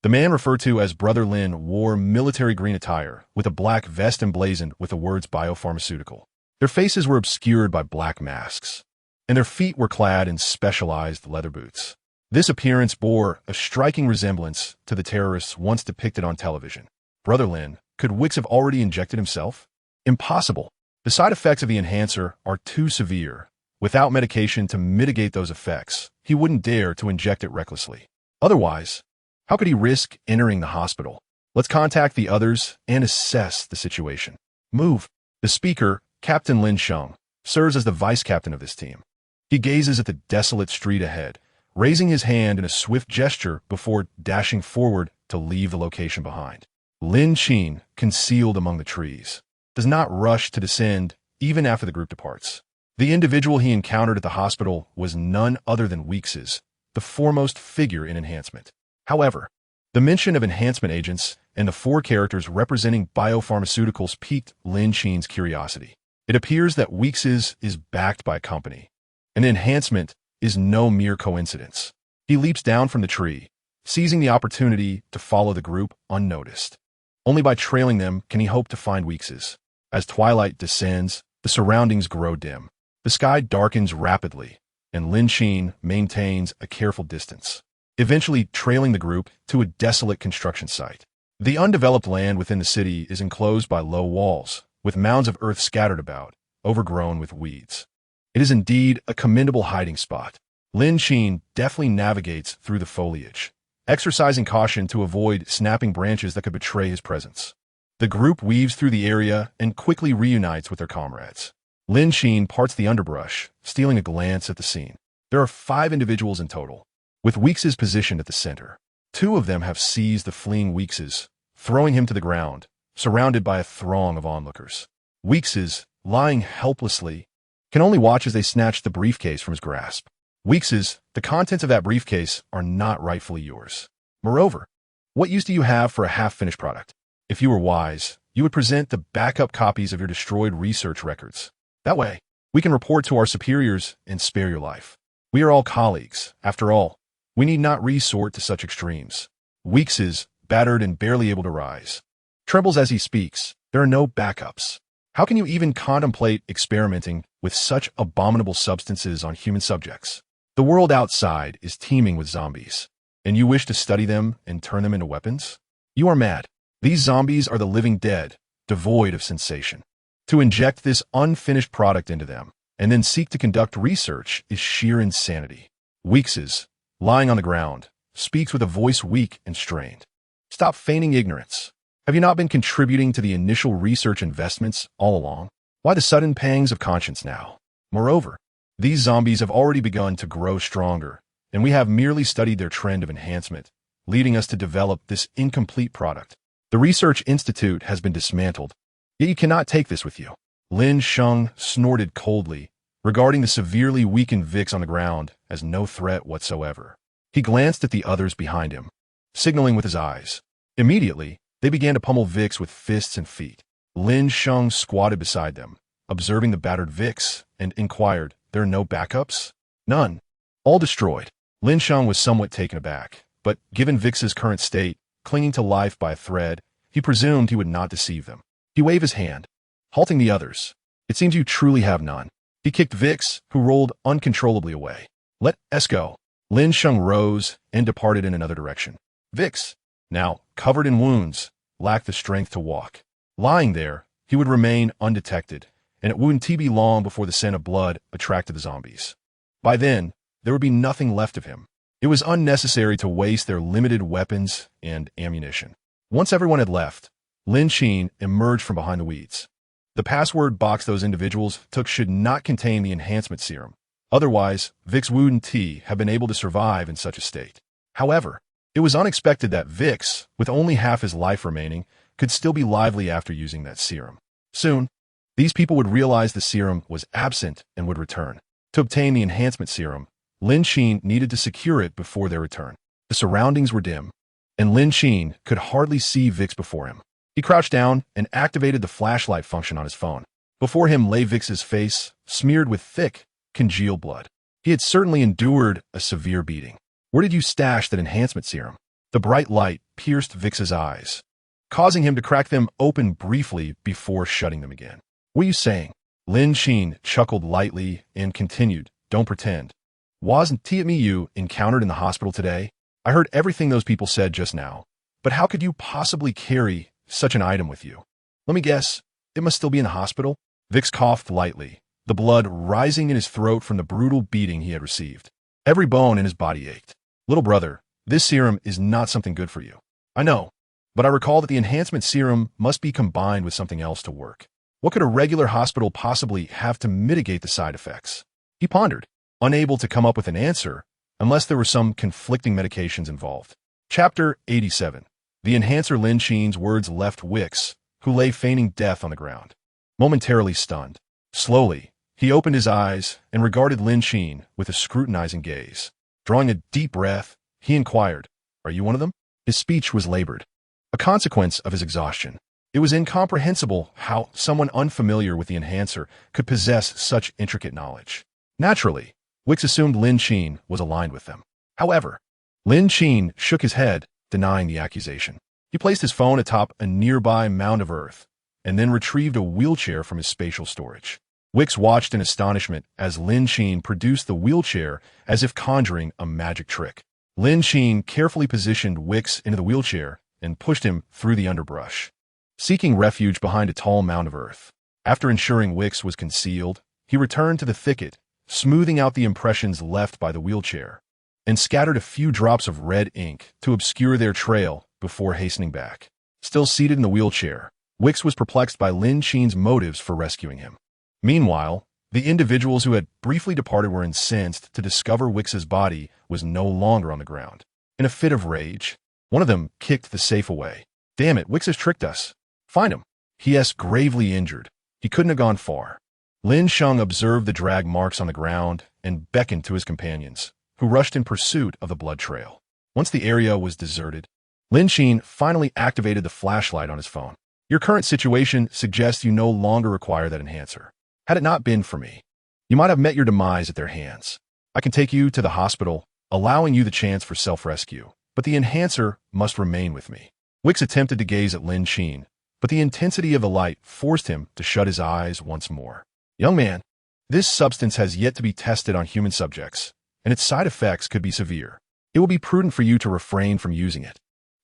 The man referred to as Brother Lin wore military green attire, with a black vest emblazoned with the words biopharmaceutical. Their faces were obscured by black masks, and their feet were clad in specialized leather boots. This appearance bore a striking resemblance to the terrorists once depicted on television. Brother Lin, could Wicks have already injected himself? Impossible. The side effects of the enhancer are too severe. Without medication to mitigate those effects, he wouldn't dare to inject it recklessly. Otherwise, how could he risk entering the hospital? Let's contact the others and assess the situation. Move. The speaker, Captain Lin Sheng, serves as the vice captain of this team. He gazes at the desolate street ahead, raising his hand in a swift gesture before dashing forward to leave the location behind. Lin Qin, concealed among the trees, does not rush to descend even after the group departs. The individual he encountered at the hospital was none other than Weeks's, the foremost figure in enhancement. However, the mention of enhancement agents and the four characters representing biopharmaceuticals piqued Lin Qin's curiosity. It appears that Weeks's is backed by a company. An enhancement is no mere coincidence. He leaps down from the tree, seizing the opportunity to follow the group unnoticed. Only by trailing them can he hope to find Weeks's. As twilight descends, the surroundings grow dim. The sky darkens rapidly, and Lin Qin maintains a careful distance, eventually trailing the group to a desolate construction site. The undeveloped land within the city is enclosed by low walls, with mounds of earth scattered about, overgrown with weeds. It is indeed a commendable hiding spot. Lin Qin deftly navigates through the foliage, exercising caution to avoid snapping branches that could betray his presence. The group weaves through the area and quickly reunites with their comrades. Lin Qin parts the underbrush, stealing a glance at the scene. There are 5 individuals in total, with Weeks's positioned at the center. 2 of them have seized the fleeing Weeks's, throwing him to the ground, surrounded by a throng of onlookers. Weeks's, lying helplessly, can only watch as they snatch the briefcase from his grasp. Weeks's, the contents of that briefcase are not rightfully yours. Moreover, what use do you have for a half-finished product? If you were wise, you would present the backup copies of your destroyed research records. That way, we can report to our superiors and spare your life. We are all colleagues. After all, we need not resort to such extremes. Weeks's, battered and barely able to rise, trembles as he speaks. There are no backups. How can you even contemplate experimenting with such abominable substances on human subjects? The world outside is teeming with zombies, and you wish to study them and turn them into weapons? You are mad. These zombies are the living dead, devoid of sensation. To inject this unfinished product into them, and then seek to conduct research is sheer insanity. Weeks's, lying on the ground, speaks with a voice weak and strained. Stop feigning ignorance. Have you not been contributing to the initial research investments all along? Why the sudden pangs of conscience now? Moreover, these zombies have already begun to grow stronger, and we have merely studied their trend of enhancement, leading us to develop this incomplete product. The Research Institute has been dismantled, yet you cannot take this with you. Lin Qin snorted coldly, regarding the severely weakened Vix on the ground as no threat whatsoever. He glanced at the others behind him, signaling with his eyes. Immediately, they began to pummel Vix with fists and feet. Lin Qin squatted beside them, observing the battered Vix, and inquired, "There are no backups?" "None. All destroyed." Lin Qin was somewhat taken aback, but given Vix's current state, clinging to life by a thread, he presumed he would not deceive them. He waved his hand, halting the others. "It seems you truly have none." He kicked Vix, who rolled uncontrollably away. "Let us go." Lin Qin rose and departed in another direction. Vix, now covered in wounds, lacked the strength to walk. Lying there, he would remain undetected, and it wouldn't be long before the scent of blood attracted the zombies. By then, there would be nothing left of him. It was unnecessary to waste their limited weapons and ammunition. Once everyone had left, Lin Qin emerged from behind the weeds. The password box those individuals took should not contain the enhancement serum. Otherwise, Vix wouldn't have been able to survive in such a state. However, it was unexpected that Vix, with only half his life remaining, could still be lively after using that serum. Soon, these people would realize the serum was absent and would return. To obtain the enhancement serum, Lin Qin needed to secure it before their return. The surroundings were dim, and Lin Qin could hardly see Vix before him. He crouched down and activated the flashlight function on his phone. Before him lay Vix's face, smeared with thick, congealed blood. He had certainly endured a severe beating. "Where did you stash that enhancement serum?" The bright light pierced Vix's eyes, causing him to crack them open briefly before shutting them again. "What are you saying?" Lin Qin chuckled lightly and continued, "Don't pretend. Wasn't it me you encountered in the hospital today? I heard everything those people said just now. But how could you possibly carry such an item with you? Let me guess, it must still be in the hospital?" Vix coughed lightly, the blood rising in his throat from the brutal beating he had received. Every bone in his body ached. "Little brother, this serum is not something good for you." "I know, but I recall that the enhancement serum must be combined with something else to work. What could a regular hospital possibly have to mitigate the side effects?" He pondered, unable to come up with an answer unless there were some conflicting medications involved. Chapter 87. The enhancer. Lin Qin's words left Vix, who lay feigning death on the ground, momentarily stunned. Slowly, he opened his eyes and regarded Lin Qin with a scrutinizing gaze. Drawing a deep breath, he inquired, "Are you one of them?" His speech was labored, a consequence of his exhaustion. It was incomprehensible how someone unfamiliar with the enhancer could possess such intricate knowledge. Naturally, Vix assumed Lin Qin was aligned with them. However, Lin Qin shook his head, denying the accusation. He placed his phone atop a nearby mound of earth, and then retrieved a wheelchair from his spatial storage. Vix watched in astonishment as Lin Qin produced the wheelchair as if conjuring a magic trick. Lin Qin carefully positioned Vix into the wheelchair and pushed him through the underbrush, seeking refuge behind a tall mound of earth. After ensuring Vix was concealed, he returned to the thicket, smoothing out the impressions left by the wheelchair, and scattered a few drops of red ink to obscure their trail before hastening back. Still seated in the wheelchair, Vix was perplexed by Lin Qin's motives for rescuing him. Meanwhile, the individuals who had briefly departed were incensed to discover Vix's body was no longer on the ground. In a fit of rage, one of them kicked the safe away. "Damn it, Vix has tricked us. Find him." He.S. gravely injured. He couldn't have gone far. Lin Qin observed the drag marks on the ground and beckoned to his companions, who rushed in pursuit of the blood trail. Once the area was deserted, Lin Qin finally activated the flashlight on his phone. "Your current situation suggests you no longer require that enhancer. Had it not been for me, you might have met your demise at their hands. I can take you to the hospital, allowing you the chance for self-rescue, but the enhancer must remain with me." Vix attempted to gaze at Lin Qin, but the intensity of the light forced him to shut his eyes once more. "Young man, this substance has yet to be tested on human subjects, and its side effects could be severe. It will be prudent for you to refrain from using it.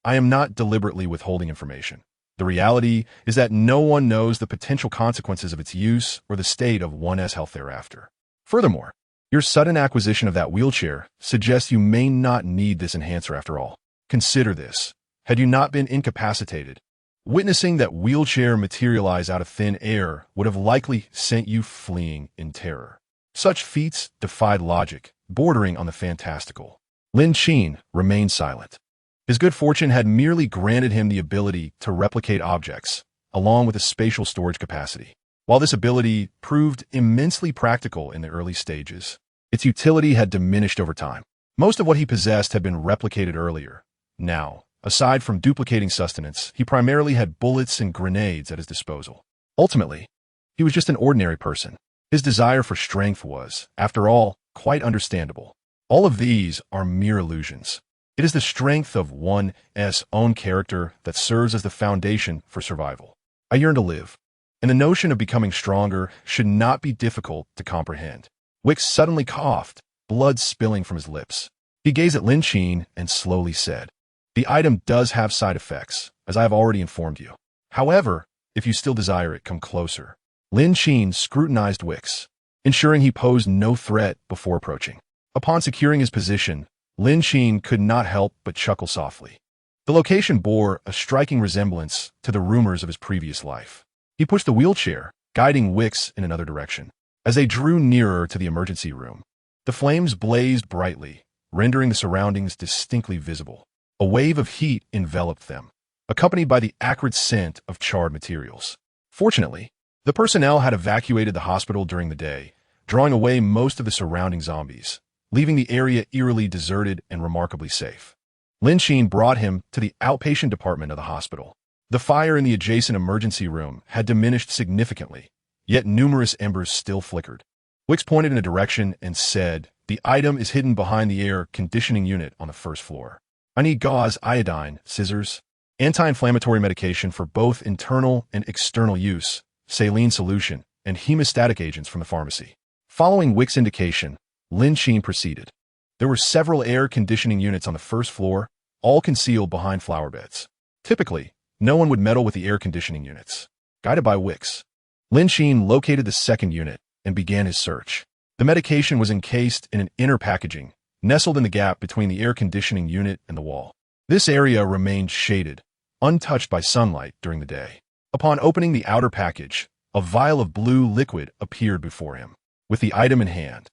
I am not deliberately withholding information. The reality is that no one knows the potential consequences of its use or the state of one's health thereafter. Furthermore, your sudden acquisition of that wheelchair suggests you may not need this enhancer after all. Consider this. Had you not been incapacitated, witnessing that wheelchair materialize out of thin air would have likely sent you fleeing in terror. Such feats defied logic, bordering on the fantastical. Lin Qin remained silent. His good fortune had merely granted him the ability to replicate objects, along with a spatial storage capacity. While this ability proved immensely practical in the early stages, its utility had diminished over time. Most of what he possessed had been replicated earlier. Now, aside from duplicating sustenance, he primarily had bullets and grenades at his disposal. Ultimately, he was just an ordinary person. His desire for strength was, after all, quite understandable. All of these are mere illusions. It is the strength of one's own character that serves as the foundation for survival. I yearn to live, and the notion of becoming stronger should not be difficult to comprehend. Wicks suddenly coughed, blood spilling from his lips. He gazed at Lin Qin and slowly said, "The item does have side effects, as I have already informed you. However, if you still desire it, come closer." Lin Qin scrutinized Wicks, ensuring he posed no threat before approaching. Upon securing his position, Lin Qin could not help but chuckle softly. The location bore a striking resemblance to the rumors of his previous life. He pushed the wheelchair, guiding Wicks in another direction. As they drew nearer to the emergency room, the flames blazed brightly, rendering the surroundings distinctly visible. A wave of heat enveloped them, accompanied by the acrid scent of charred materials. Fortunately, the personnel had evacuated the hospital during the day, drawing away most of the surrounding zombies, leaving the area eerily deserted and remarkably safe. Lin Qin brought him to the outpatient department of the hospital. The fire in the adjacent emergency room had diminished significantly, yet numerous embers still flickered. Wicks pointed in a direction and said, "The item is hidden behind the air conditioning unit on the first floor. I need gauze, iodine, scissors, anti-inflammatory medication for both internal and external use, saline solution, and hemostatic agents from the pharmacy." Following Wicks' indication, Lin Qin proceeded. There were several air conditioning units on the first floor, all concealed behind flower beds. Typically, no one would meddle with the air conditioning units. Guided by Wicks, Lin Qin located the second unit and began his search. The medication was encased in an inner packaging, nestled in the gap between the air conditioning unit and the wall. This area remained shaded, untouched by sunlight during the day. Upon opening the outer package, a vial of blue liquid appeared before him. With the item in hand,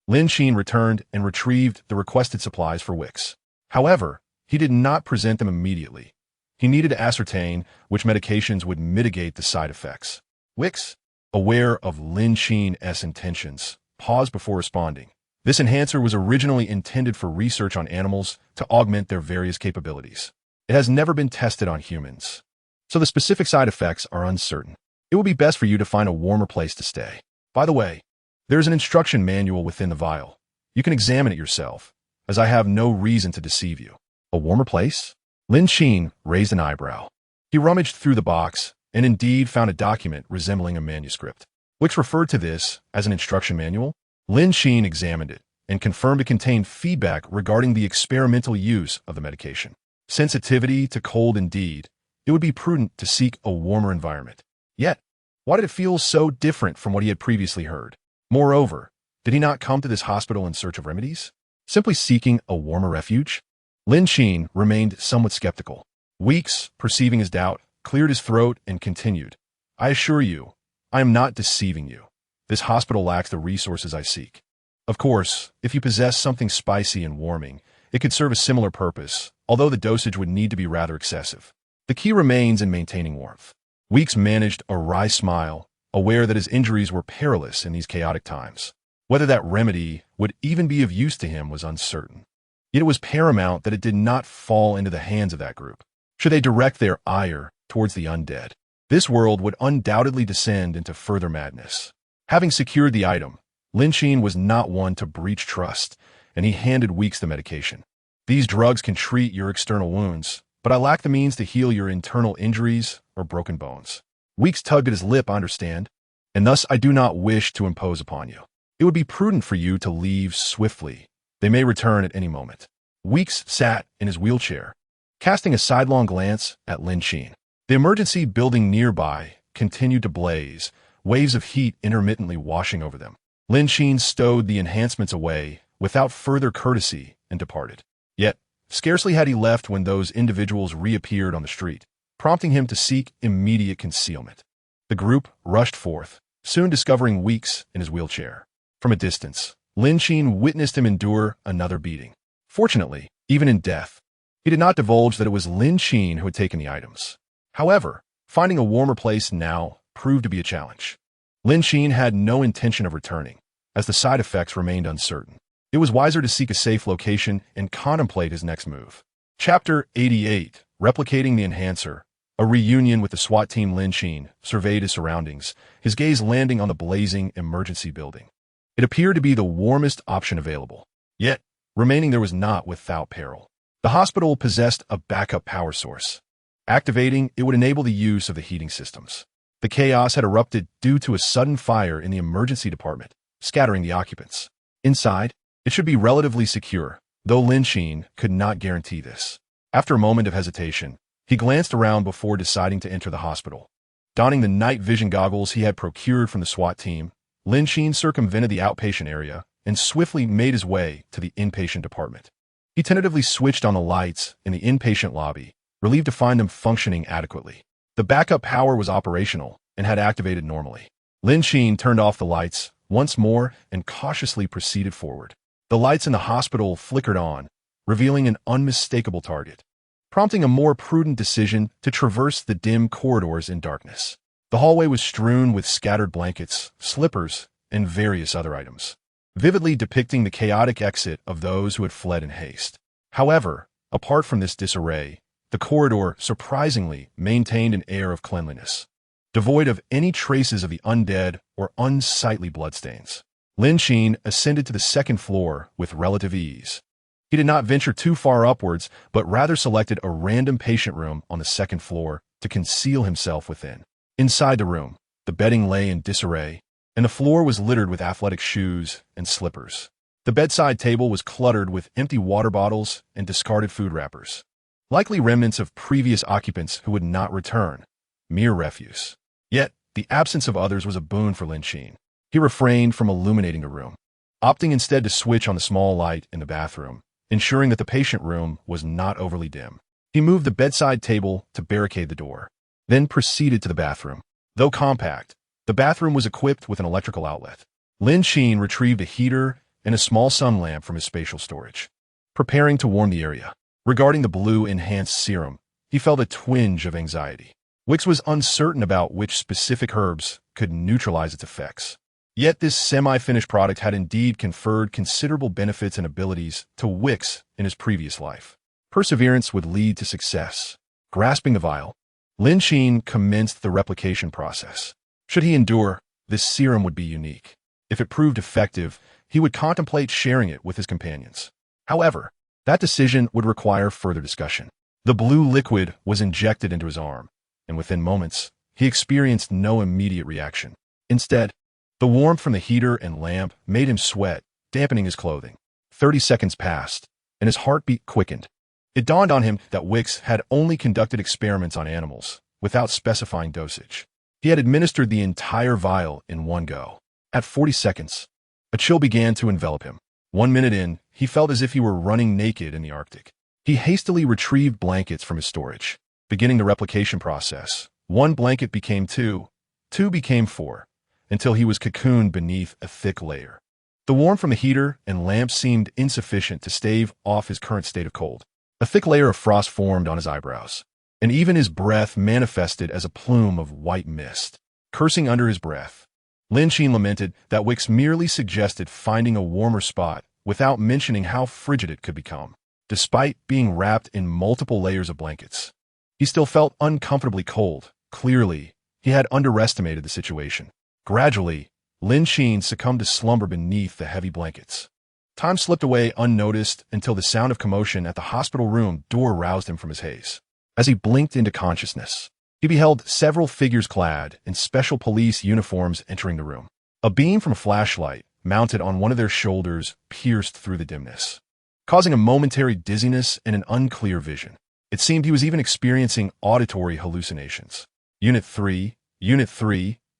Lin Qin returned and retrieved the requested supplies for Wicks. However, he did not present them immediately. He needed to ascertain which medications would mitigate the side effects. Wicks, aware of Lin Qin's intentions, paused before responding. This enhancer was originally intended for research on animals to augment their various capabilities. It has never been tested on humans, so the specific side effects are uncertain. It will be best for you to find a warmer place to stay. By the way, there is an instruction manual within the vial. You can examine it yourself, as I have no reason to deceive you. A warmer place? Lin Qin raised an eyebrow. He rummaged through the box and indeed found a document resembling a manuscript. Wicks referred to this as an instruction manual. Lin Qin examined it and confirmed it contained feedback regarding the experimental use of the medication. Sensitivity to cold indeed, it would be prudent to seek a warmer environment. Yet, why did it feel so different from what he had previously heard? Moreover, did he not come to this hospital in search of remedies? Simply seeking a warmer refuge? Lin Qin remained somewhat skeptical. Wicks, perceiving his doubt, cleared his throat and continued, "I assure you, I am not deceiving you. This hospital lacks the resources I seek. Of course, if you possess something spicy and warming, it could serve a similar purpose, although the dosage would need to be rather excessive. The key remains in maintaining warmth." Wicks managed a wry smile, aware that his injuries were perilous in these chaotic times. Whether that remedy would even be of use to him was uncertain. Yet it was paramount that it did not fall into the hands of that group. Should they direct their ire towards the undead, this world would undoubtedly descend into further madness. Having secured the item, Lin Qin was not one to breach trust, and he handed Wicks the medication. "These drugs can treat your external wounds, but I lack the means to heal your internal injuries or broken bones." Wicks tugged at his lip, "I understand, and thus I do not wish to impose upon you. It would be prudent for you to leave swiftly. They may return at any moment." Wicks sat in his wheelchair, casting a sidelong glance at Lin Qin. The emergency building nearby continued to blaze, waves of heat intermittently washing over them. Lin Qin stowed the enhancements away without further courtesy and departed. Yet, scarcely had he left when those individuals reappeared on the street, prompting him to seek immediate concealment. The group rushed forth, soon discovering Wicks in his wheelchair. From a distance, Lin Qin witnessed him endure another beating. Fortunately, even in death, he did not divulge that it was Lin Qin who had taken the items. However, finding a warmer place now proved to be a challenge. Lin Qin had no intention of returning, as the side effects remained uncertain. It was wiser to seek a safe location and contemplate his next move. Chapter 88, Replicating the Enhancer. A reunion with the SWAT team. Lin Qin surveyed his surroundings, his gaze landing on the blazing emergency building. It appeared to be the warmest option available. Yet, remaining there was not without peril. The hospital possessed a backup power source. Activating it would enable the use of the heating systems. The chaos had erupted due to a sudden fire in the emergency department, scattering the occupants. Inside, it should be relatively secure, though Lin Qin could not guarantee this. After a moment of hesitation, he glanced around before deciding to enter the hospital. Donning the night vision goggles he had procured from the SWAT team, Lin Qin circumvented the outpatient area and swiftly made his way to the inpatient department. He tentatively switched on the lights in the inpatient lobby, relieved to find them functioning adequately. The backup power was operational and had activated normally. Lin Qin turned off the lights once more and cautiously proceeded forward. The lights in the hospital flickered on, revealing an unmistakable target, prompting a more prudent decision to traverse the dim corridors in darkness. The hallway was strewn with scattered blankets, slippers, and various other items, vividly depicting the chaotic exit of those who had fled in haste. However, apart from this disarray, the corridor surprisingly maintained an air of cleanliness, devoid of any traces of the undead or unsightly bloodstains. Lin Qin ascended to the second floor with relative ease. He did not venture too far upwards, but rather selected a random patient room on the second floor to conceal himself within. Inside the room, the bedding lay in disarray, and the floor was littered with athletic shoes and slippers. The bedside table was cluttered with empty water bottles and discarded food wrappers, likely remnants of previous occupants who would not return, mere refuse. Yet, the absence of others was a boon for Lin Qin. He refrained from illuminating the room, opting instead to switch on the small light in the bathroom, ensuring that the patient room was not overly dim. He moved the bedside table to barricade the door, then proceeded to the bathroom. Though compact, the bathroom was equipped with an electrical outlet. Lin Qin retrieved a heater and a small sun lamp from his spatial storage, preparing to warm the area. Regarding the blue enhanced serum, he felt a twinge of anxiety. Wix was uncertain about which specific herbs could neutralize its effects. Yet this semi-finished product had indeed conferred considerable benefits and abilities to Wix in his previous life. Perseverance would lead to success. Grasping the vial, Lin Qin commenced the replication process. Should he endure, this serum would be unique. If it proved effective, he would contemplate sharing it with his companions. However, that decision would require further discussion. The blue liquid was injected into his arm, and within moments, he experienced no immediate reaction. Instead, the warmth from the heater and lamp made him sweat, dampening his clothing. 30 seconds passed, and his heartbeat quickened. It dawned on him that Wix had only conducted experiments on animals, without specifying dosage. He had administered the entire vial in one go. At 40 seconds, a chill began to envelop him. 1 minute in, he felt as if he were running naked in the Arctic. He hastily retrieved blankets from his storage. Beginning the replication process, 1 blanket became 2, 2 became 4, until he was cocooned beneath a thick layer. The warmth from the heater and lamp seemed insufficient to stave off his current state of cold. A thick layer of frost formed on his eyebrows, and even his breath manifested as a plume of white mist. Cursing under his breath, Lin Qin lamented that Wix merely suggested finding a warmer spot without mentioning how frigid it could become. Despite being wrapped in multiple layers of blankets, he still felt uncomfortably cold. Clearly, he had underestimated the situation. Gradually, Lin Qin succumbed to slumber beneath the heavy blankets. Time slipped away unnoticed until the sound of commotion at the hospital room door roused him from his haze. As he blinked into consciousness, he beheld several figures clad in special police uniforms entering the room. A beam from a flashlight, mounted on one of their shoulders, pierced through the dimness, causing a momentary dizziness and an unclear vision. It seemed he was even experiencing auditory hallucinations. Unit 3,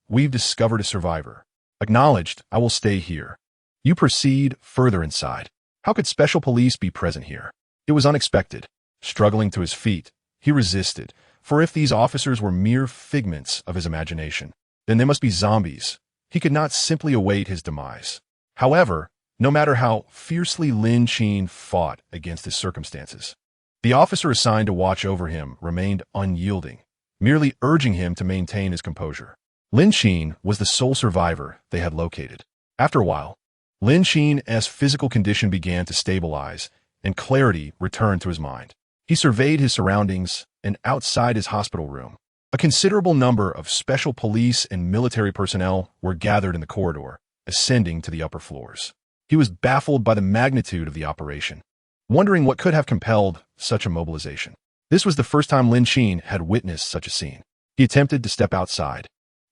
we've discovered a survivor. Acknowledged, I will stay here. You proceed further inside. How could special police be present here? It was unexpected. Struggling to his feet, he resisted, for if these officers were mere figments of his imagination, then they must be zombies. He could not simply await his demise. However, no matter how fiercely Lin Qin fought against his circumstances. The officer assigned to watch over him remained unyielding, merely urging him to maintain his composure. Lin Qin was the sole survivor they had located. After a while, Lin Qin's physical condition began to stabilize, and clarity returned to his mind. He surveyed his surroundings, and outside his hospital room, a considerable number of special police and military personnel were gathered in the corridor, ascending to the upper floors. He was baffled by the magnitude of the operation, wondering what could have compelled such a mobilization. This was the first time Lin Qin had witnessed such a scene. He attempted to step outside,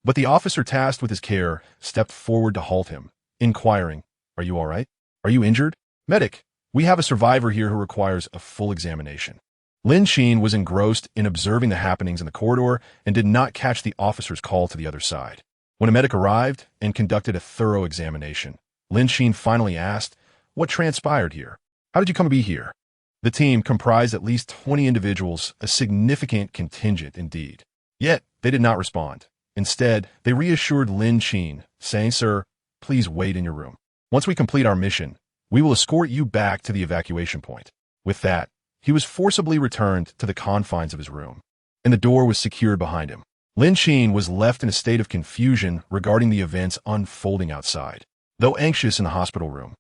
but the officer tasked with his care stepped forward to halt him, inquiring, "Are you all right? Are you injured? Medic, we have a survivor here who requires a full examination." Lin Qin was engrossed in observing the happenings in the corridor and did not catch the officer's call to the other side. When a medic arrived and conducted a thorough examination, Lin Qin finally asked, "What transpired here? How did you come to be here?" The team comprised at least 20 individuals, a significant contingent indeed. Yet, they did not respond. Instead, they reassured Lin Qin, saying, "Sir, please wait in your room. Once we complete our mission, we will escort you back to the evacuation point." With that, he was forcibly returned to the confines of his room, and the door was secured behind him. Lin Qin was left in a state of confusion regarding the events unfolding outside. Though anxious in the hospital room,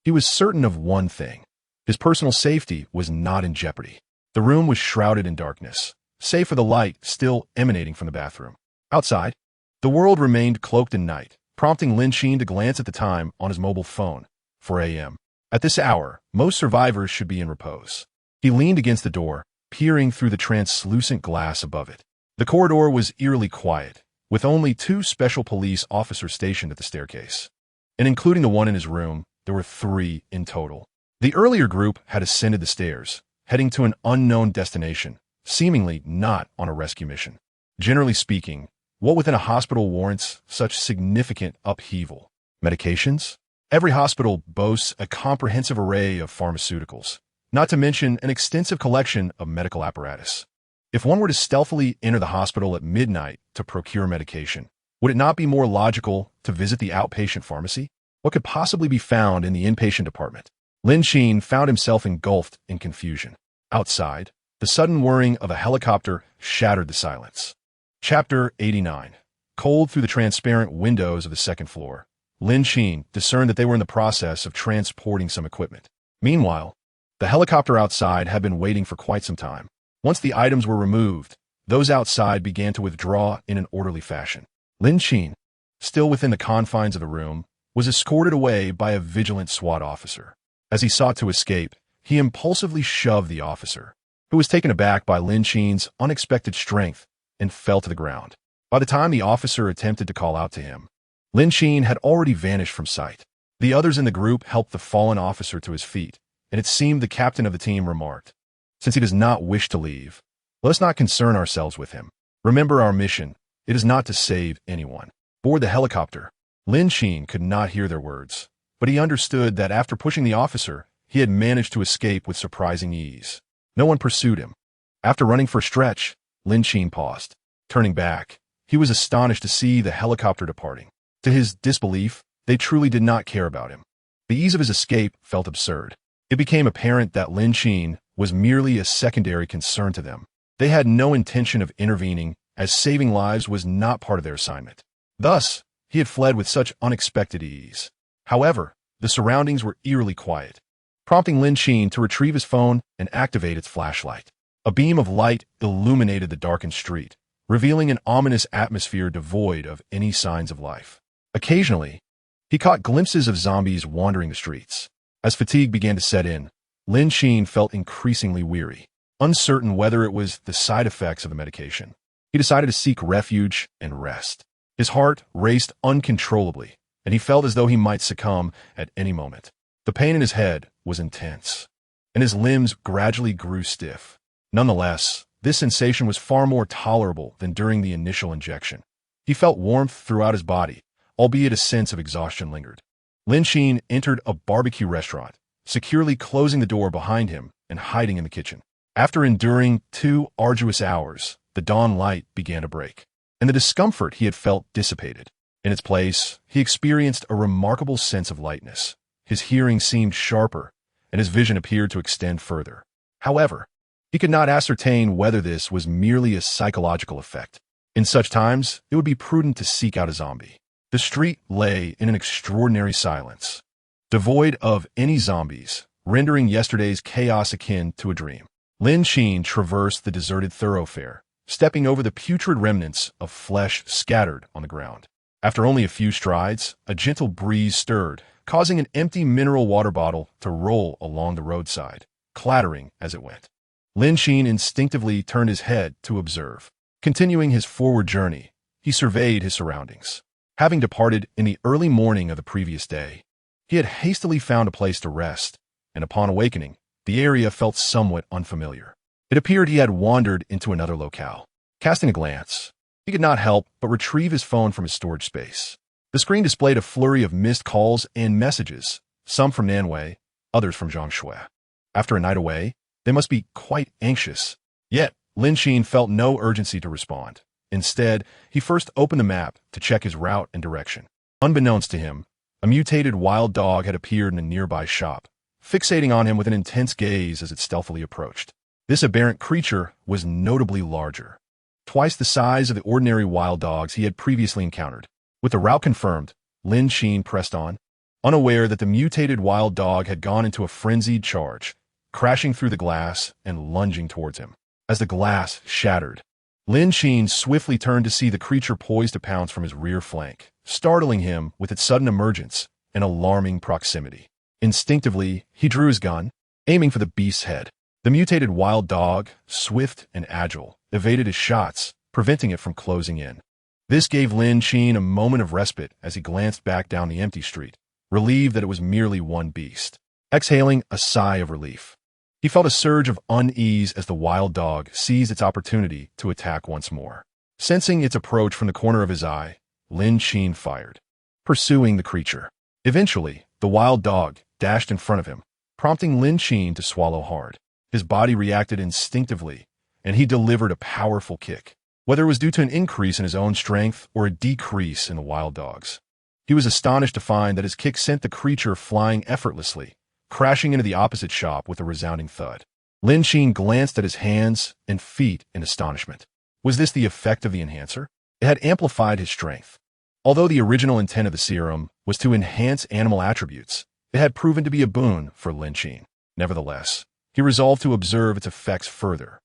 he was certain of one thing. His personal safety was not in jeopardy. The room was shrouded in darkness, save for the light still emanating from the bathroom. Outside, the world remained cloaked in night, prompting Lin Qin to glance at the time on his mobile phone, 4 a.m. At this hour, most survivors should be in repose. He leaned against the door, peering through the translucent glass above it. The corridor was eerily quiet, with only 2 special police officers stationed at the staircase. And including the one in his room, there were 3 in total. The earlier group had ascended the stairs, heading to an unknown destination, seemingly not on a rescue mission. Generally speaking, what within a hospital warrants such significant upheaval? Medications? Every hospital boasts a comprehensive array of pharmaceuticals, not to mention an extensive collection of medical apparatus. If one were to stealthily enter the hospital at midnight to procure medication, would it not be more logical to visit the outpatient pharmacy? What could possibly be found in the inpatient department? Lin Qin found himself engulfed in confusion. Outside, the sudden whirring of a helicopter shattered the silence. Chapter 89. Cold through the transparent windows of the second floor, Lin Qin discerned that they were in the process of transporting some equipment. Meanwhile, the helicopter outside had been waiting for quite some time. Once the items were removed, those outside began to withdraw in an orderly fashion. Lin Qin, still within the confines of the room, was escorted away by a vigilant SWAT officer. As he sought to escape, he impulsively shoved the officer, who was taken aback by Lin Qin's unexpected strength, and fell to the ground. By the time the officer attempted to call out to him, Lin Qin had already vanished from sight. The others in the group helped the fallen officer to his feet, and it seemed the captain of the team remarked, "Since he does not wish to leave, let us not concern ourselves with him. Remember our mission. It is not to save anyone." Aboard the helicopter, Lin Qin could not hear their words, but he understood that after pushing the officer, he had managed to escape with surprising ease. No one pursued him. After running for a stretch, Lin Qin paused. Turning back, he was astonished to see the helicopter departing. To his disbelief, they truly did not care about him. The ease of his escape felt absurd. It became apparent that Lin Qin was merely a secondary concern to them. They had no intention of intervening, as saving lives was not part of their assignment. Thus, he had fled with such unexpected ease. However, the surroundings were eerily quiet, prompting Lin Qin to retrieve his phone and activate its flashlight. A beam of light illuminated the darkened street, revealing an ominous atmosphere devoid of any signs of life. Occasionally, he caught glimpses of zombies wandering the streets. As fatigue began to set in, Lin Qin felt increasingly weary. Uncertain whether it was the side effects of the medication, he decided to seek refuge and rest. His heart raced uncontrollably, and he felt as though he might succumb at any moment. The pain in his head was intense, and his limbs gradually grew stiff. Nonetheless, this sensation was far more tolerable than during the initial injection. He felt warmth throughout his body, albeit a sense of exhaustion lingered. Lin Qin entered a barbecue restaurant, securely closing the door behind him and hiding in the kitchen. After enduring 2 arduous hours, the dawn light began to break, and the discomfort he had felt dissipated. In its place, he experienced a remarkable sense of lightness. his hearing seemed sharper, and his vision appeared to extend further. However, he could not ascertain whether this was merely a psychological effect. In such times, it would be prudent to seek out a zombie. The street lay in an extraordinary silence, devoid of any zombies, rendering yesterday's chaos akin to a dream. Lin Qin traversed the deserted thoroughfare, stepping over the putrid remnants of flesh scattered on the ground. After only a few strides, a gentle breeze stirred, causing an empty mineral water bottle to roll along the roadside, clattering as it went. Lin Qin instinctively turned his head to observe. Continuing his forward journey, he surveyed his surroundings. Having departed in the early morning of the previous day, he had hastily found a place to rest, and upon awakening, the area felt somewhat unfamiliar. It appeared he had wandered into another locale. Casting a glance, he could not help but retrieve his phone from his storage space. The screen displayed a flurry of missed calls and messages, some from Nanwei, others from Zhang Shui. After a night away, they must be quite anxious. Yet, Lin Qin felt no urgency to respond. Instead, he first opened the map to check his route and direction. Unbeknownst to him, a mutated wild dog had appeared in a nearby shop, fixating on him with an intense gaze as it stealthily approached. This aberrant creature was notably larger, twice the size of the ordinary wild dogs he had previously encountered. With the route confirmed, Lin Qin pressed on, unaware that the mutated wild dog had gone into a frenzied charge, crashing through the glass and lunging towards him. As the glass shattered, Lin Qin swiftly turned to see the creature poised to pounce from his rear flank, startling him with its sudden emergence and alarming proximity. Instinctively, he drew his gun, aiming for the beast's head. The mutated wild dog, swift and agile, evaded his shots, preventing it from closing in. This gave Lin Qin a moment of respite as he glanced back down the empty street, relieved that it was merely one beast. Exhaling a sigh of relief, he felt a surge of unease as the wild dog seized its opportunity to attack once more. Sensing its approach from the corner of his eye, Lin Qin fired, pursuing the creature. Eventually, the wild dog dashed in front of him, prompting Lin Qin to swallow hard. His body reacted instinctively, and he delivered a powerful kick, whether it was due to an increase in his own strength or a decrease in the wild dog's. He was astonished to find that his kick sent the creature flying effortlessly, crashing into the opposite shop with a resounding thud. Lin Qin glanced at his hands and feet in astonishment. Was this the effect of the enhancer? It had amplified his strength. Although the original intent of the serum was to enhance animal attributes, it had proven to be a boon for Lin Qin. Nevertheless, he resolved to observe its effects further.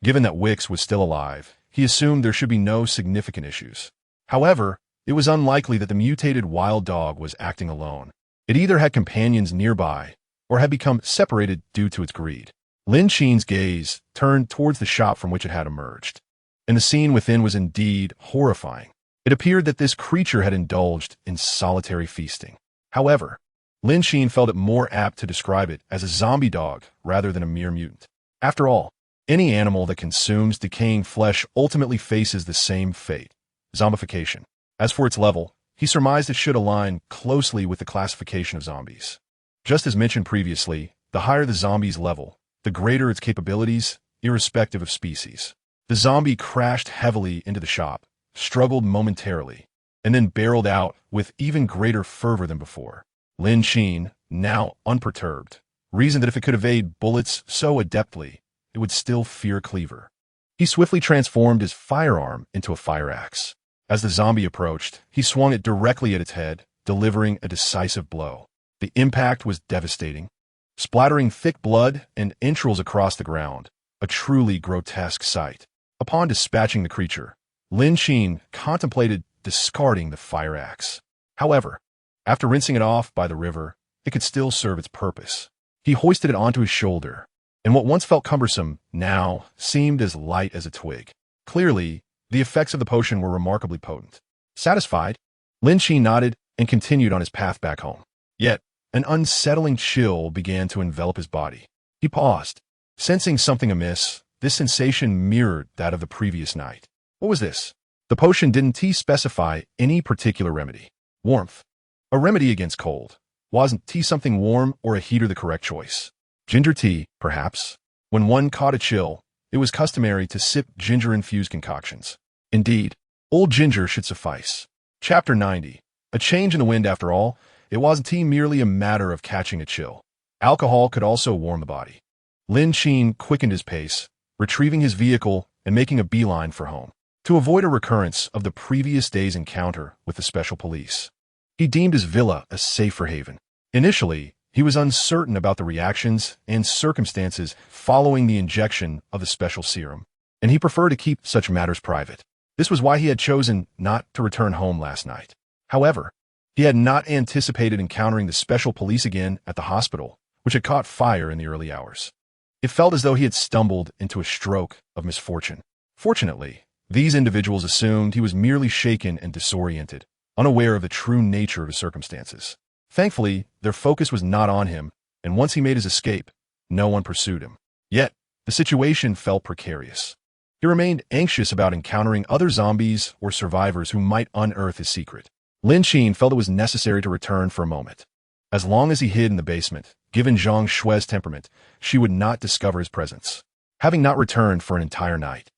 Given that Wix was still alive, he assumed there should be no significant issues. However, it was unlikely that the mutated wild dog was acting alone. It either had companions nearby or had become separated due to its greed. Lin Qin's gaze turned towards the shop from which it had emerged, and the scene within was indeed horrifying. It appeared that this creature had indulged in solitary feasting. However, Lin Qin felt it more apt to describe it as a zombie dog rather than a mere mutant. After all, any animal that consumes decaying flesh ultimately faces the same fate, zombification. As for its level, he surmised it should align closely with the classification of zombies. Just as mentioned previously, the higher the zombie's level, the greater its capabilities, irrespective of species. The zombie crashed heavily into the shop, struggled momentarily, and then barreled out with even greater fervor than before. Lin Qin, now unperturbed, reasoned that if it could evade bullets so adeptly, it would still fear Cleaver. He swiftly transformed his firearm into a fire axe. As the zombie approached, he swung it directly at its head, delivering a decisive blow. The impact was devastating, splattering thick blood and entrails across the ground, a truly grotesque sight. Upon dispatching the creature, Lin Qin contemplated discarding the fire axe. However, after rinsing it off by the river, it could still serve its purpose. He hoisted it onto his shoulder, and what once felt cumbersome now seemed as light as a twig. Clearly, the effects of the potion were remarkably potent. Satisfied, Lin Qin nodded and continued on his path back home. Yet, an unsettling chill began to envelop his body. He paused, sensing something amiss. This sensation mirrored that of the previous night. What was this? The potion didn't specify any particular remedy. Warmth. A remedy against cold. Wasn't tea something warm or a heater the correct choice? Ginger tea, perhaps. When one caught a chill, it was customary to sip ginger-infused concoctions. Indeed, old ginger should suffice. Chapter 90. A change in the wind after all. It wasn't merely a matter of catching a chill. Alcohol could also warm the body. Lin Qin quickened his pace, retrieving his vehicle and making a beeline for home, to avoid a recurrence of the previous day's encounter with the special police. He deemed his villa a safer haven. Initially, he was uncertain about the reactions and circumstances following the injection of the special serum, and he preferred to keep such matters private. This was why he had chosen not to return home last night. However, he had not anticipated encountering the special police again at the hospital, which had caught fire in the early hours. It felt as though he had stumbled into a stroke of misfortune. Fortunately, these individuals assumed he was merely shaken and disoriented, unaware of the true nature of his circumstances. Thankfully, their focus was not on him, and once he made his escape, no one pursued him. Yet, the situation felt precarious. He remained anxious about encountering other zombies or survivors who might unearth his secret. Lin Qin felt it was necessary to return for a moment. As long as he hid in the basement, given Zhang Shui's temperament, she would not discover his presence. Having not returned for an entire night,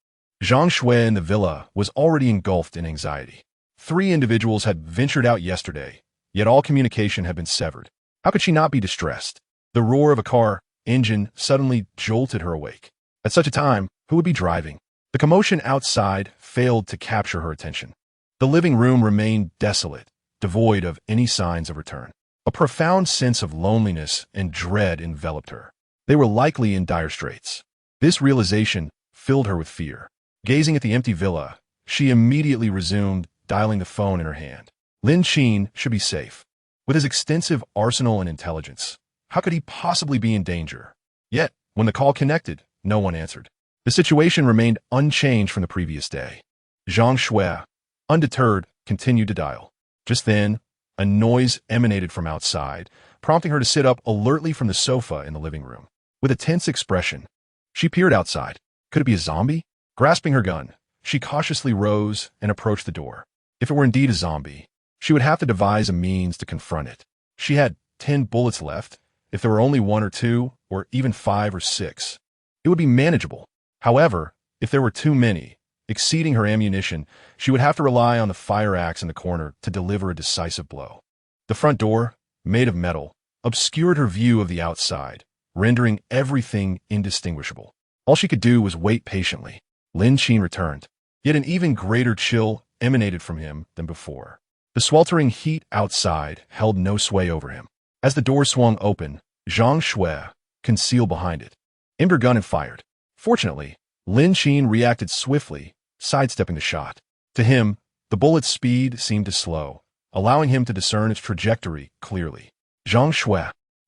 Zhang Shui in the villa was already engulfed in anxiety. 3 individuals had ventured out yesterday, yet all communication had been severed. How could she not be distressed? The roar of a car engine suddenly jolted her awake. At such a time, who would be driving? The commotion outside failed to capture her attention. The living room remained desolate, devoid of any signs of return. A profound sense of loneliness and dread enveloped her. They were likely in dire straits. This realization filled her with fear. Gazing at the empty villa, she immediately resumed dialing the phone in her hand. Lin Qin should be safe. With his extensive arsenal and intelligence, how could he possibly be in danger? Yet, when the call connected, no one answered. The situation remained unchanged from the previous day. Zhang Shui, undeterred, continued to dial. Just then, a noise emanated from outside, prompting her to sit up alertly from the sofa in the living room. With a tense expression, she peered outside. Could it be a zombie? Grasping her gun, she cautiously rose and approached the door. If it were indeed a zombie, she would have to devise a means to confront it. She had 10 bullets left. If there were only 1 or 2, or even 5 or 6, it would be manageable. However, if there were too many, exceeding her ammunition, she would have to rely on the fire axe in the corner to deliver a decisive blow. The front door, made of metal, obscured her view of the outside, rendering everything indistinguishable. All she could do was wait patiently. Lin Qin returned, yet an even greater chill emanated from him than before. The sweltering heat outside held no sway over him. As the door swung open, Zhang Shui concealed behind it, aimed her gun and fired. Fortunately, Lin Qin reacted swiftly, sidestepping the shot. To him, the bullet's speed seemed to slow, allowing him to discern its trajectory clearly. Zhang Shui,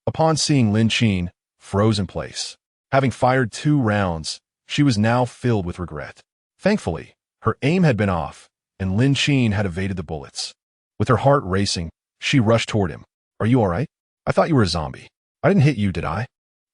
upon seeing Lin Qin, froze in place. Having fired 2 rounds, she was now filled with regret. Thankfully, her aim had been off, and Lin Qin had evaded the bullets. With her heart racing, she rushed toward him. "Are you all right? I thought you were a zombie. I didn't hit you, did I?"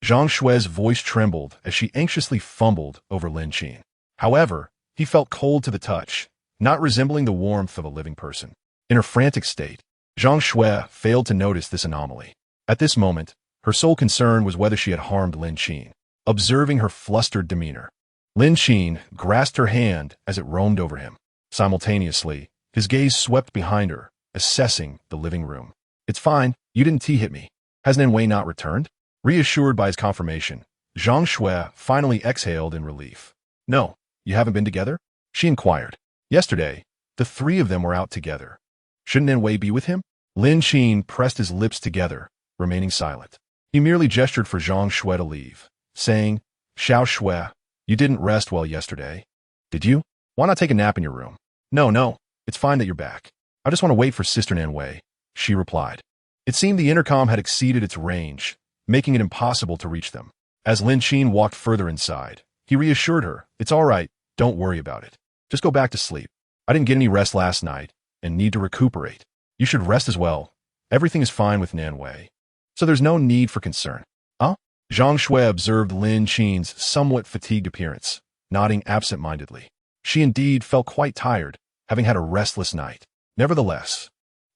Zhang Shui's voice trembled as she anxiously fumbled over Lin Qin. However, he felt cold to the touch, not resembling the warmth of a living person. In her frantic state, Zhang Shui failed to notice this anomaly. At this moment, her sole concern was whether she had harmed Lin Qin. Observing her flustered demeanor, Lin Qin grasped her hand as it roamed over him. Simultaneously, his gaze swept behind her, assessing the living room. "It's fine, you didn't hit me. Has Nan Wei not returned?" Reassured by his confirmation, Zhang Shui finally exhaled in relief. "No, you haven't been together?" she inquired. "Yesterday, the 3 of them were out together. Shouldn't Nan Wei be with him?" Lin Qin pressed his lips together, remaining silent. He merely gestured for Zhang Shui to leave, saying, "Xiao Shui, you didn't rest well yesterday, did you? Why not take a nap in your room?" No, it's fine that you're back. I just want to wait for Sister Nan Wei," she replied. It seemed the intercom had exceeded its range, making it impossible to reach them. As Lin Qin walked further inside, he reassured her, "It's all right, don't worry about it. Just go back to sleep. I didn't get any rest last night and need to recuperate. You should rest as well. Everything is fine with Nan Wei, so there's no need for concern." "Huh?" Zhang Shui observed Lin Qin's somewhat fatigued appearance, nodding absent-mindedly. She indeed felt quite tired, having had a restless night. Nevertheless,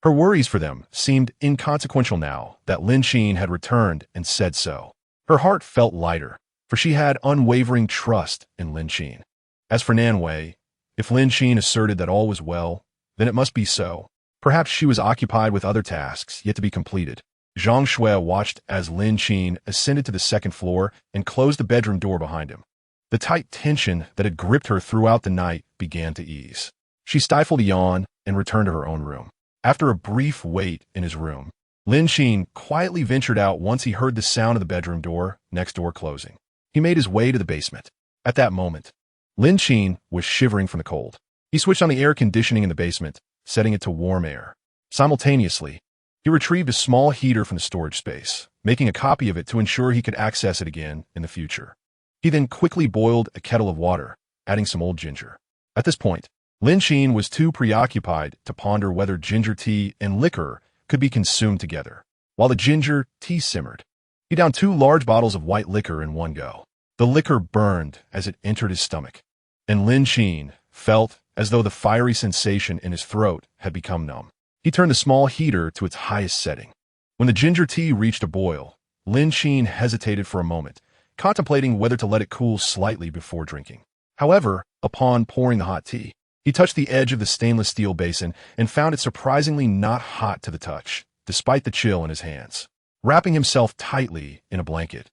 her worries for them seemed inconsequential now that Lin Qin had returned and said so. Her heart felt lighter, for she had unwavering trust in Lin Qin. As for Nan Wei, if Lin Qin asserted that all was well, then it must be so. Perhaps she was occupied with other tasks yet to be completed. Zhang Shui watched as Lin Qin ascended to the second floor and closed the bedroom door behind him. The tight tension that had gripped her throughout the night began to ease. She stifled a yawn and returned to her own room. After a brief wait in his room, Lin Qin quietly ventured out once he heard the sound of the bedroom door next door closing. He made his way to the basement. At that moment, Lin Qin was shivering from the cold. He switched on the air conditioning in the basement, setting it to warm air. Simultaneously, he retrieved a small heater from the storage space, making a copy of it to ensure he could access it again in the future. He then quickly boiled a kettle of water, adding some old ginger. At this point, Lin Qin was too preoccupied to ponder whether ginger tea and liquor could be consumed together. While the ginger tea simmered, he downed 2 large bottles of white liquor in one go. The liquor burned as it entered his stomach, and Lin Qin felt as though the fiery sensation in his throat had become numb. He turned the small heater to its highest setting. When the ginger tea reached a boil, Lin Qin hesitated for a moment, contemplating whether to let it cool slightly before drinking. However, upon pouring the hot tea, he touched the edge of the stainless steel basin and found it surprisingly not hot to the touch, despite the chill in his hands. Wrapping himself tightly in a blanket,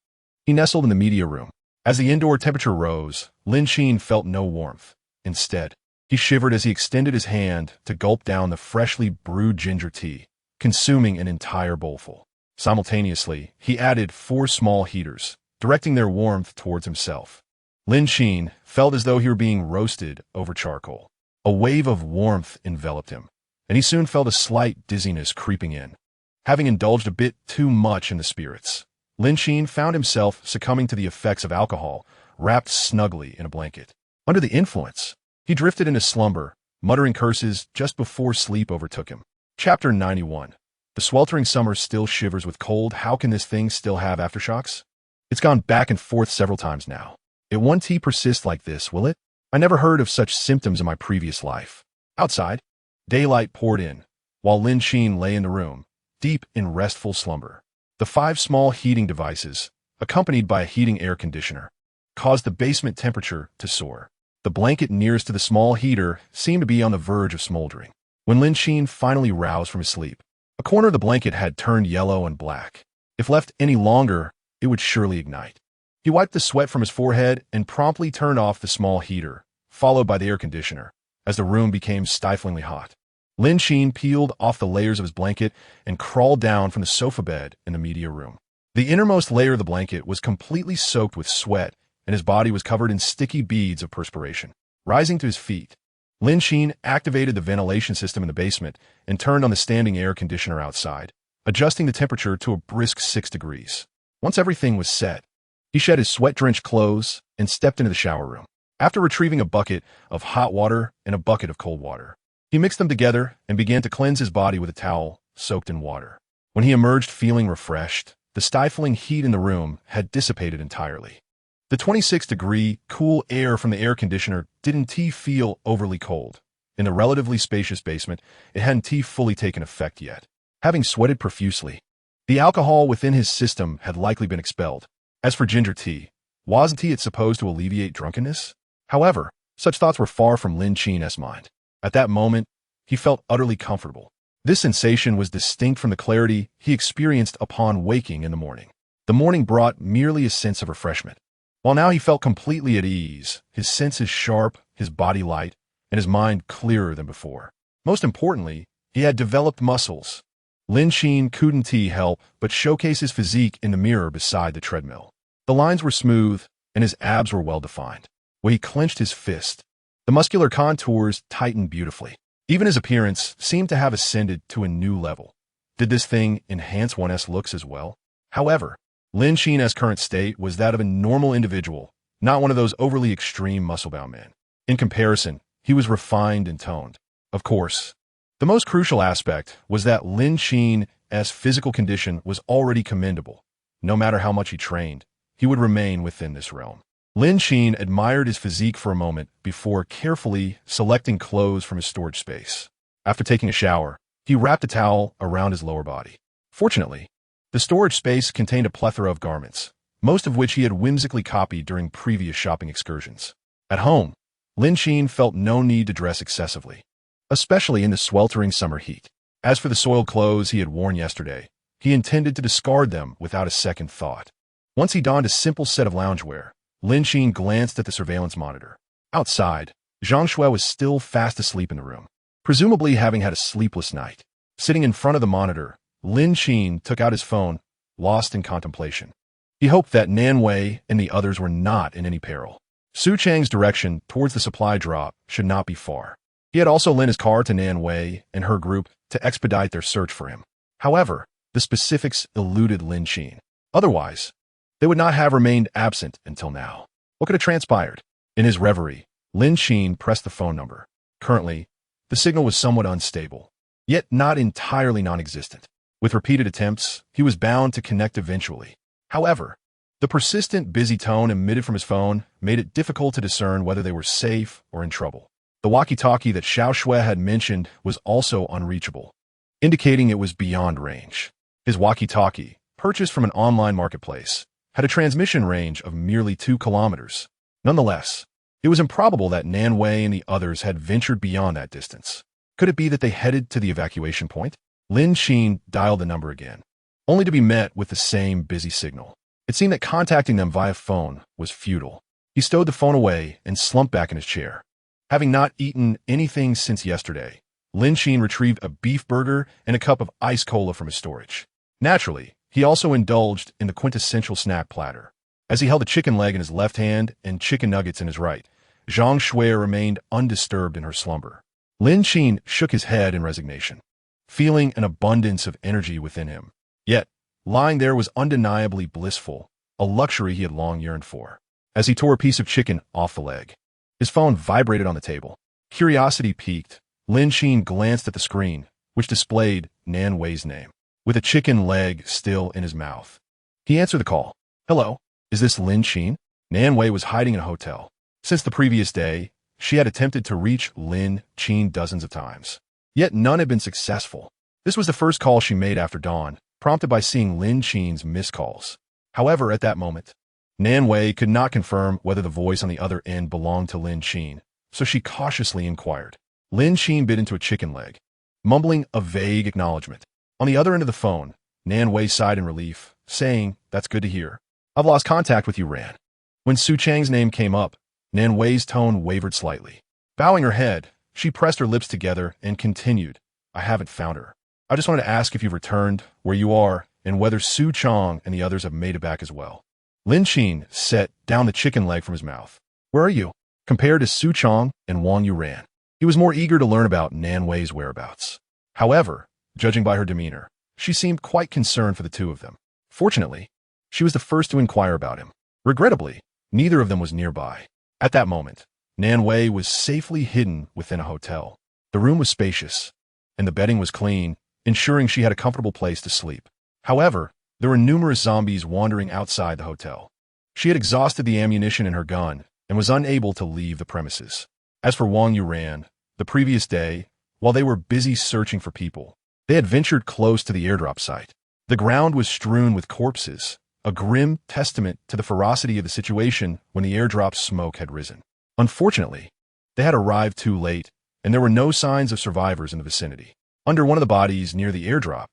he nestled in the media room. As the indoor temperature rose, Lin Qin felt no warmth. Instead, he shivered as he extended his hand to gulp down the freshly brewed ginger tea, consuming an entire bowlful. Simultaneously, he added 4 small heaters, directing their warmth towards himself. Lin Qin felt as though he were being roasted over charcoal. A wave of warmth enveloped him, and he soon felt a slight dizziness creeping in. Having indulged a bit too much in the spirits, Lin Qin found himself succumbing to the effects of alcohol, wrapped snugly in a blanket. Under the influence, he drifted into slumber, muttering curses just before sleep overtook him. Chapter 91. The sweltering summer still shivers with cold. How can this thing still have aftershocks? It's gone back and forth several times now. It won't persist like this, will it? I never heard of such symptoms in my previous life. Outside, daylight poured in, while Lin Qin lay in the room, deep in restful slumber. The 5 small heating devices, accompanied by a heating air conditioner, caused the basement temperature to soar. The blanket nearest to the small heater seemed to be on the verge of smoldering. When Lin Qin finally roused from his sleep, a corner of the blanket had turned yellow and black. If left any longer, it would surely ignite. He wiped the sweat from his forehead and promptly turned off the small heater, followed by the air conditioner, as the room became stiflingly hot. Lin Qin peeled off the layers of his blanket and crawled down from the sofa bed in the media room. The innermost layer of the blanket was completely soaked with sweat, and his body was covered in sticky beads of perspiration. Rising to his feet, Lin Qin activated the ventilation system in the basement and turned on the standing air conditioner outside, adjusting the temperature to a brisk 6 degrees. Once everything was set, he shed his sweat-drenched clothes and stepped into the shower room. After retrieving a bucket of hot water and a bucket of cold water, he mixed them together and began to cleanse his body with a towel soaked in water. When he emerged feeling refreshed, the stifling heat in the room had dissipated entirely. The 26-degree cool air from the air conditioner didn't feel overly cold. In the relatively spacious basement, it hadn't fully taken effect yet. Having sweated profusely, the alcohol within his system had likely been expelled. As for ginger tea, wasn't it supposed to alleviate drunkenness? However, such thoughts were far from Lin Qin's mind. At that moment, he felt utterly comfortable. This sensation was distinct from the clarity he experienced upon waking in the morning. The morning brought merely a sense of refreshment. While now he felt completely at ease, his senses sharp, his body light, and his mind clearer than before. Most importantly, he had developed muscles. Lin Qin couldn't help but showcase his physique in the mirror beside the treadmill. The lines were smooth, and his abs were well-defined. When he clenched his fist, the muscular contours tightened beautifully. Even his appearance seemed to have ascended to a new level. Did this thing enhance one's looks as well? However, Lin Qin's current state was that of a normal individual, not one of those overly extreme muscle-bound men. In comparison, he was refined and toned. Of course, the most crucial aspect was that Lin Qin's physical condition was already commendable. No matter how much he trained, he would remain within this realm. Lin Qin admired his physique for a moment before carefully selecting clothes from his storage space. After taking a shower, he wrapped a towel around his lower body. Fortunately, the storage space contained a plethora of garments, most of which he had whimsically copied during previous shopping excursions. At home, Lin Qin felt no need to dress excessively, especially in the sweltering summer heat. As for the soiled clothes he had worn yesterday, he intended to discard them without a second thought. Once he donned a simple set of loungewear, Lin Qin glanced at the surveillance monitor. Outside, Zhang Shui was still fast asleep in the room, presumably having had a sleepless night. Sitting in front of the monitor, Lin Qin took out his phone, lost in contemplation. He hoped that Nan Wei and the others were not in any peril. Su Chang's direction towards the supply drop should not be far. He had also lent his car to Nan Wei and her group to expedite their search for him. However, the specifics eluded Lin Qin. Otherwise, they would not have remained absent until now. What could have transpired? In his reverie, Lin Qin pressed the phone number. Currently, the signal was somewhat unstable, yet not entirely non-existent. With repeated attempts, he was bound to connect eventually. However, the persistent busy tone emitted from his phone made it difficult to discern whether they were safe or in trouble. The walkie-talkie that Xiao Shui had mentioned was also unreachable, indicating it was beyond range. His walkie-talkie, purchased from an online marketplace, had a transmission range of merely 2 kilometers. Nonetheless, it was improbable that Nan Wei and the others had ventured beyond that distance. Could it be that they headed to the evacuation point? Lin Qin dialed the number again, only to be met with the same busy signal. It seemed that contacting them via phone was futile. He stowed the phone away and slumped back in his chair. Having not eaten anything since yesterday, Lin Qin retrieved a beef burger and a cup of ice cola from his storage. Naturally, he also indulged in the quintessential snack platter. As he held a chicken leg in his left hand and chicken nuggets in his right, Zhang Shui remained undisturbed in her slumber. Lin Qin shook his head in resignation, feeling an abundance of energy within him. Yet, lying there was undeniably blissful, a luxury he had long yearned for. As he tore a piece of chicken off the leg, his phone vibrated on the table. Curiosity piqued, Lin Qin glanced at the screen, which displayed Nan Wei's name, with a chicken leg still in his mouth. He answered the call. "Hello, is this Lin Qin?" Nan Wei was hiding in a hotel. Since the previous day, she had attempted to reach Lin Qin dozens of times, yet none had been successful. This was the first call she made after dawn, prompted by seeing Lin Qin's missed calls. However, at that moment, Nan Wei could not confirm whether the voice on the other end belonged to Lin Qin, so she cautiously inquired. Lin Qin bit into a chicken leg, mumbling a vague acknowledgement. On the other end of the phone, Nan Wei sighed in relief, saying, "That's good to hear. I've lost contact with you, Ran." When Su Chang's name came up, Nan Wei's tone wavered slightly. Bowing her head, she pressed her lips together and continued, "I haven't found her. I just wanted to ask if you've returned, where you are, and whether Su Chang and the others have made it back as well." Lin Qin set down the chicken leg from his mouth. "Where are you?" Compared to Su Chang and Wang Yuran, he was more eager to learn about Nan Wei's whereabouts. However, judging by her demeanor, she seemed quite concerned for the two of them. Fortunately, she was the first to inquire about him. Regrettably, neither of them was nearby. At that moment, Nan Wei was safely hidden within a hotel. The room was spacious, and the bedding was clean, ensuring she had a comfortable place to sleep. However, there were numerous zombies wandering outside the hotel. She had exhausted the ammunition in her gun and was unable to leave the premises. As for Wang Yuran, the previous day, while they were busy searching for people, they had ventured close to the airdrop site. The ground was strewn with corpses, a grim testament to the ferocity of the situation when the airdrop's smoke had risen. Unfortunately, they had arrived too late, and there were no signs of survivors in the vicinity. Under one of the bodies near the airdrop,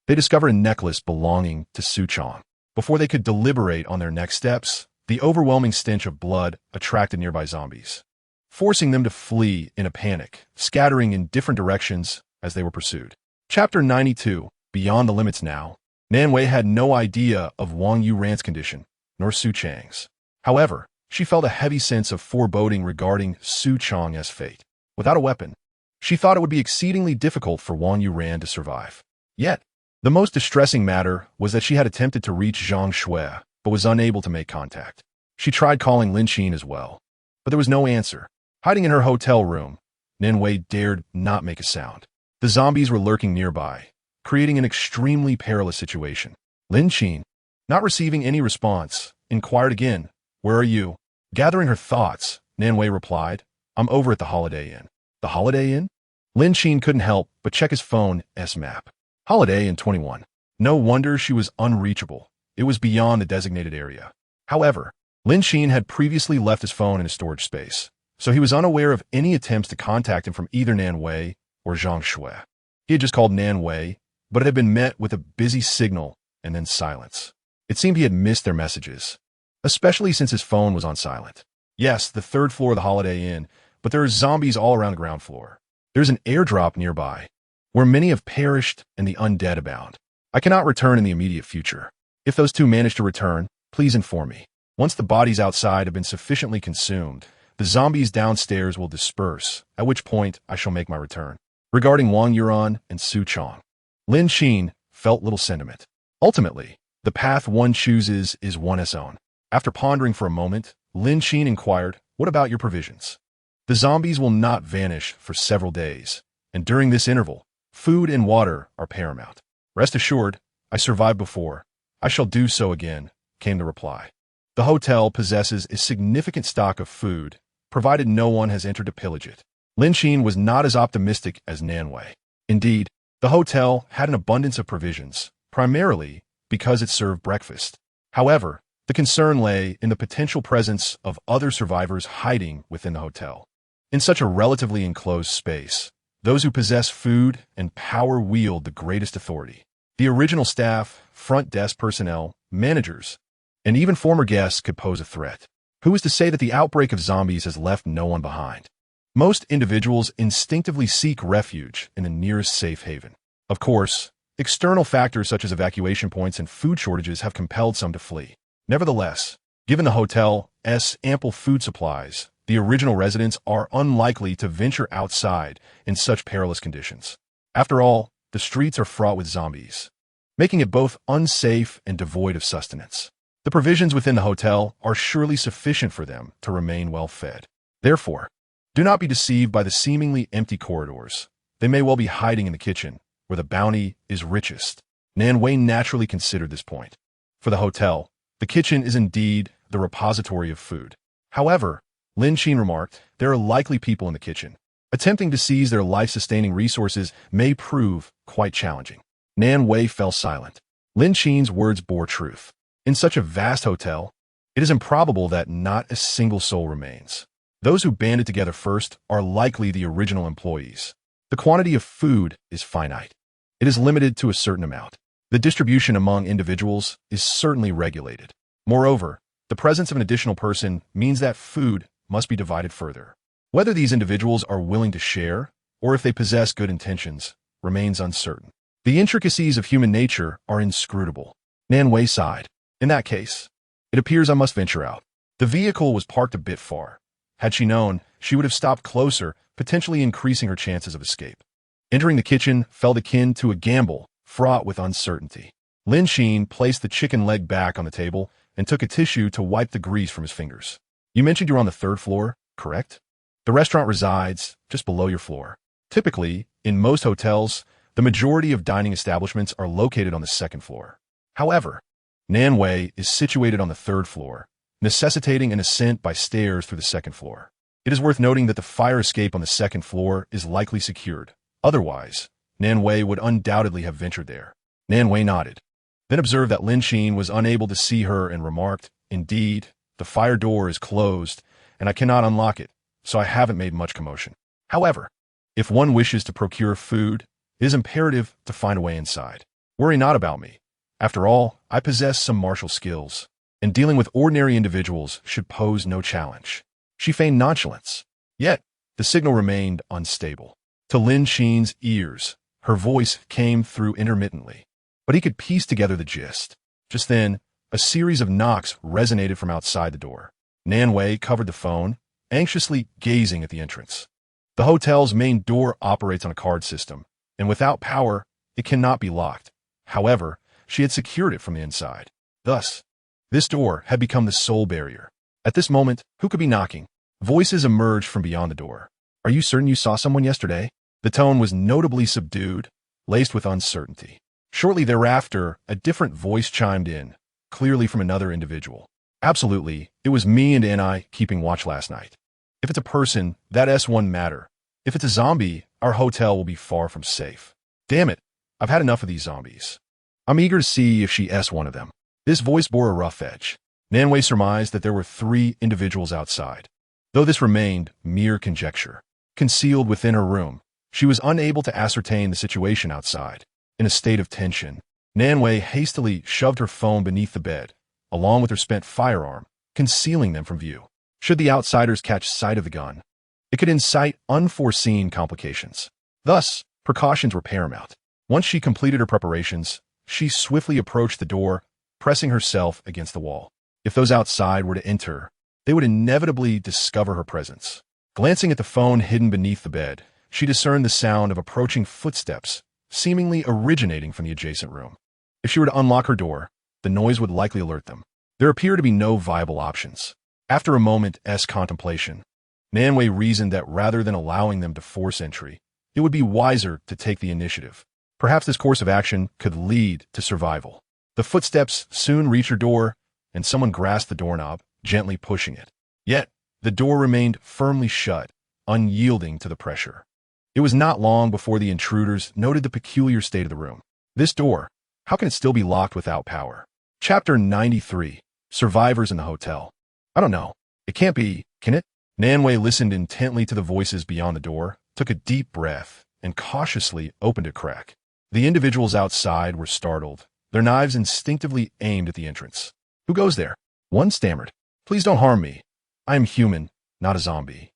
they discovered a necklace belonging to Su Chang. Before they could deliberate on their next steps, the overwhelming stench of blood attracted nearby zombies, forcing them to flee in a panic, scattering in different directions as they were pursued. Chapter 92, Beyond the Limits Now. Nan Wei had no idea of Wang Yuran's condition, nor Su Chang's. However, she felt a heavy sense of foreboding regarding Su Chang's fate. Without a weapon, she thought it would be exceedingly difficult for Wang Yuran to survive. Yet, the most distressing matter was that she had attempted to reach Zhang Shui, but was unable to make contact. She tried calling Lin Qin as well, but there was no answer. Hiding in her hotel room, Nan Wei dared not make a sound. The zombies were lurking nearby, creating an extremely perilous situation. Lin Qin, not receiving any response, inquired again, "Where are you?" Gathering her thoughts, Nan Wei replied, "I'm over at the Holiday Inn." The Holiday Inn? Lin Qin couldn't help but check his phone's map. Holiday Inn 21. No wonder she was unreachable. It was beyond the designated area. However, Lin Qin had previously left his phone in his storage space, so he was unaware of any attempts to contact him from either Nan Wei or Zhang Shui. He had just called Nan Wei, but it had been met with a busy signal and then silence. It seemed he had missed their messages, especially since his phone was on silent. Yes, the third floor of the Holiday Inn, but there are zombies all around the ground floor. There's an airdrop nearby, where many have perished and the undead abound. I cannot return in the immediate future. If those two manage to return, please inform me. Once the bodies outside have been sufficiently consumed, the zombies downstairs will disperse, at which point I shall make my return. Regarding Wang Yuan and Su Chong, Lin Qin felt little sentiment. Ultimately, the path one chooses is one's own. After pondering for a moment, Lin Qin inquired, "What about your provisions?" The zombies will not vanish for several days, and during this interval, food and water are paramount. Rest assured, I survived before. I shall do so again, came the reply. The hotel possesses a significant stock of food, provided no one has entered to pillage it. Lin Qin was not as optimistic as Nan Wei. Indeed, the hotel had an abundance of provisions, primarily because it served breakfast. However, the concern lay in the potential presence of other survivors hiding within the hotel. In such a relatively enclosed space, those who possess food and power wield the greatest authority. The original staff, front desk personnel, managers, and even former guests could pose a threat. Who is to say that the outbreak of zombies has left no one behind? Most individuals instinctively seek refuge in the nearest safe haven. Of course, external factors such as evacuation points and food shortages have compelled some to flee. Nevertheless, given the hotel's ample food supplies, the original residents are unlikely to venture outside in such perilous conditions. After all, the streets are fraught with zombies, making it both unsafe and devoid of sustenance. The provisions within the hotel are surely sufficient for them to remain well fed. Therefore, do not be deceived by the seemingly empty corridors. They may well be hiding in the kitchen, where the bounty is richest. Nan Wei naturally considered this point. For the hotel, the kitchen is indeed the repository of food. However, Lin Qin remarked, there are likely people in the kitchen. Attempting to seize their life-sustaining resources may prove quite challenging. Nan Wei fell silent. Lin Qin's words bore truth. In such a vast hotel, it is improbable that not a single soul remains. Those who banded together first are likely the original employees. The quantity of food is finite. It is limited to a certain amount. The distribution among individuals is certainly regulated. Moreover, the presence of an additional person means that food must be divided further. Whether these individuals are willing to share, or if they possess good intentions, remains uncertain. The intricacies of human nature are inscrutable. Nan Wei sighed. In that case, it appears I must venture out. The vehicle was parked a bit far. Had she known, she would have stopped closer, potentially increasing her chances of escape. Entering the kitchen felt akin to a gamble, fraught with uncertainty. Lin Qin placed the chicken leg back on the table and took a tissue to wipe the grease from his fingers. You mentioned you're on the third floor, correct? The restaurant resides just below your floor. Typically, in most hotels, the majority of dining establishments are located on the second floor. However, Nan Wei is situated on the third floor, necessitating an ascent by stairs through the second floor. It is worth noting that the fire escape on the second floor is likely secured. Otherwise, Nan Wei would undoubtedly have ventured there. Nan Wei nodded, then observed that Lin Qin was unable to see her and remarked, "Indeed, the fire door is closed, and I cannot unlock it, so I haven't made much commotion. However, if one wishes to procure food, it is imperative to find a way inside. Worry not about me. After all, I possess some martial skills, and dealing with ordinary individuals should pose no challenge." She feigned nonchalance. Yet, the signal remained unstable. To Lin Qin's ears, her voice came through intermittently, but he could piece together the gist. Just then, a series of knocks resonated from outside the door. Nan Wei covered the phone, anxiously gazing at the entrance. The hotel's main door operates on a card system, and without power, it cannot be locked. However, she had secured it from the inside. Thus, this door had become the sole barrier. At this moment, who could be knocking? Voices emerged from beyond the door. "Are you certain you saw someone yesterday?" The tone was notably subdued, laced with uncertainty. Shortly thereafter, a different voice chimed in, clearly from another individual. "Absolutely, it was me and Anai keeping watch last night. If it's a person, that's one matter. If it's a zombie, our hotel will be far from safe. Damn it, I've had enough of these zombies. I'm eager to see if she's one of them." This voice bore a rough edge. Nan Wei surmised that there were 3 individuals outside, though this remained mere conjecture. Concealed within her room, She was unable to ascertain the situation outside. In a state of tension, Nanwei hastily shoved her phone beneath the bed, along with her spent firearm, concealing them from view. Should the outsiders catch sight of the gun, it could incite unforeseen complications. Thus, precautions were paramount. Once she completed her preparations, she swiftly approached the door, pressing herself against the wall. If those outside were to enter, they would inevitably discover her presence. Glancing at the phone hidden beneath the bed, she discerned the sound of approaching footsteps, seemingly originating from the adjacent room. If she were to unlock her door, the noise would likely alert them. There appear to be no viable options. After a moment's contemplation, Nanwei reasoned that rather than allowing them to force entry, it would be wiser to take the initiative. Perhaps this course of action could lead to survival. The footsteps soon reached her door, and someone grasped the doorknob, gently pushing it. Yet, the door remained firmly shut, unyielding to the pressure. It was not long before the intruders noted the peculiar state of the room. This door, how can it still be locked without power? Chapter 93. Survivors in the Hotel. I don't know. It can't be, can it? Nanwei listened intently to the voices beyond the door, took a deep breath, and cautiously opened a crack. The individuals outside were startled, their knives instinctively aimed at the entrance. Who goes there? One stammered. Please don't harm me. I am human, not a zombie.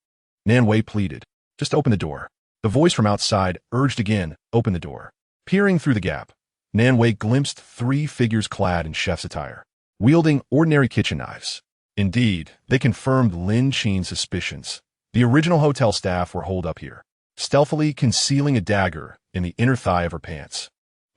Nanwei pleaded. Just open the door. The voice from outside urged again, open the door. Peering through the gap, Nanwei glimpsed 3 figures clad in chef's attire, wielding ordinary kitchen knives. Indeed, they confirmed Lin Qin's suspicions. The original hotel staff were holed up here, stealthily concealing a dagger in the inner thigh of her pants.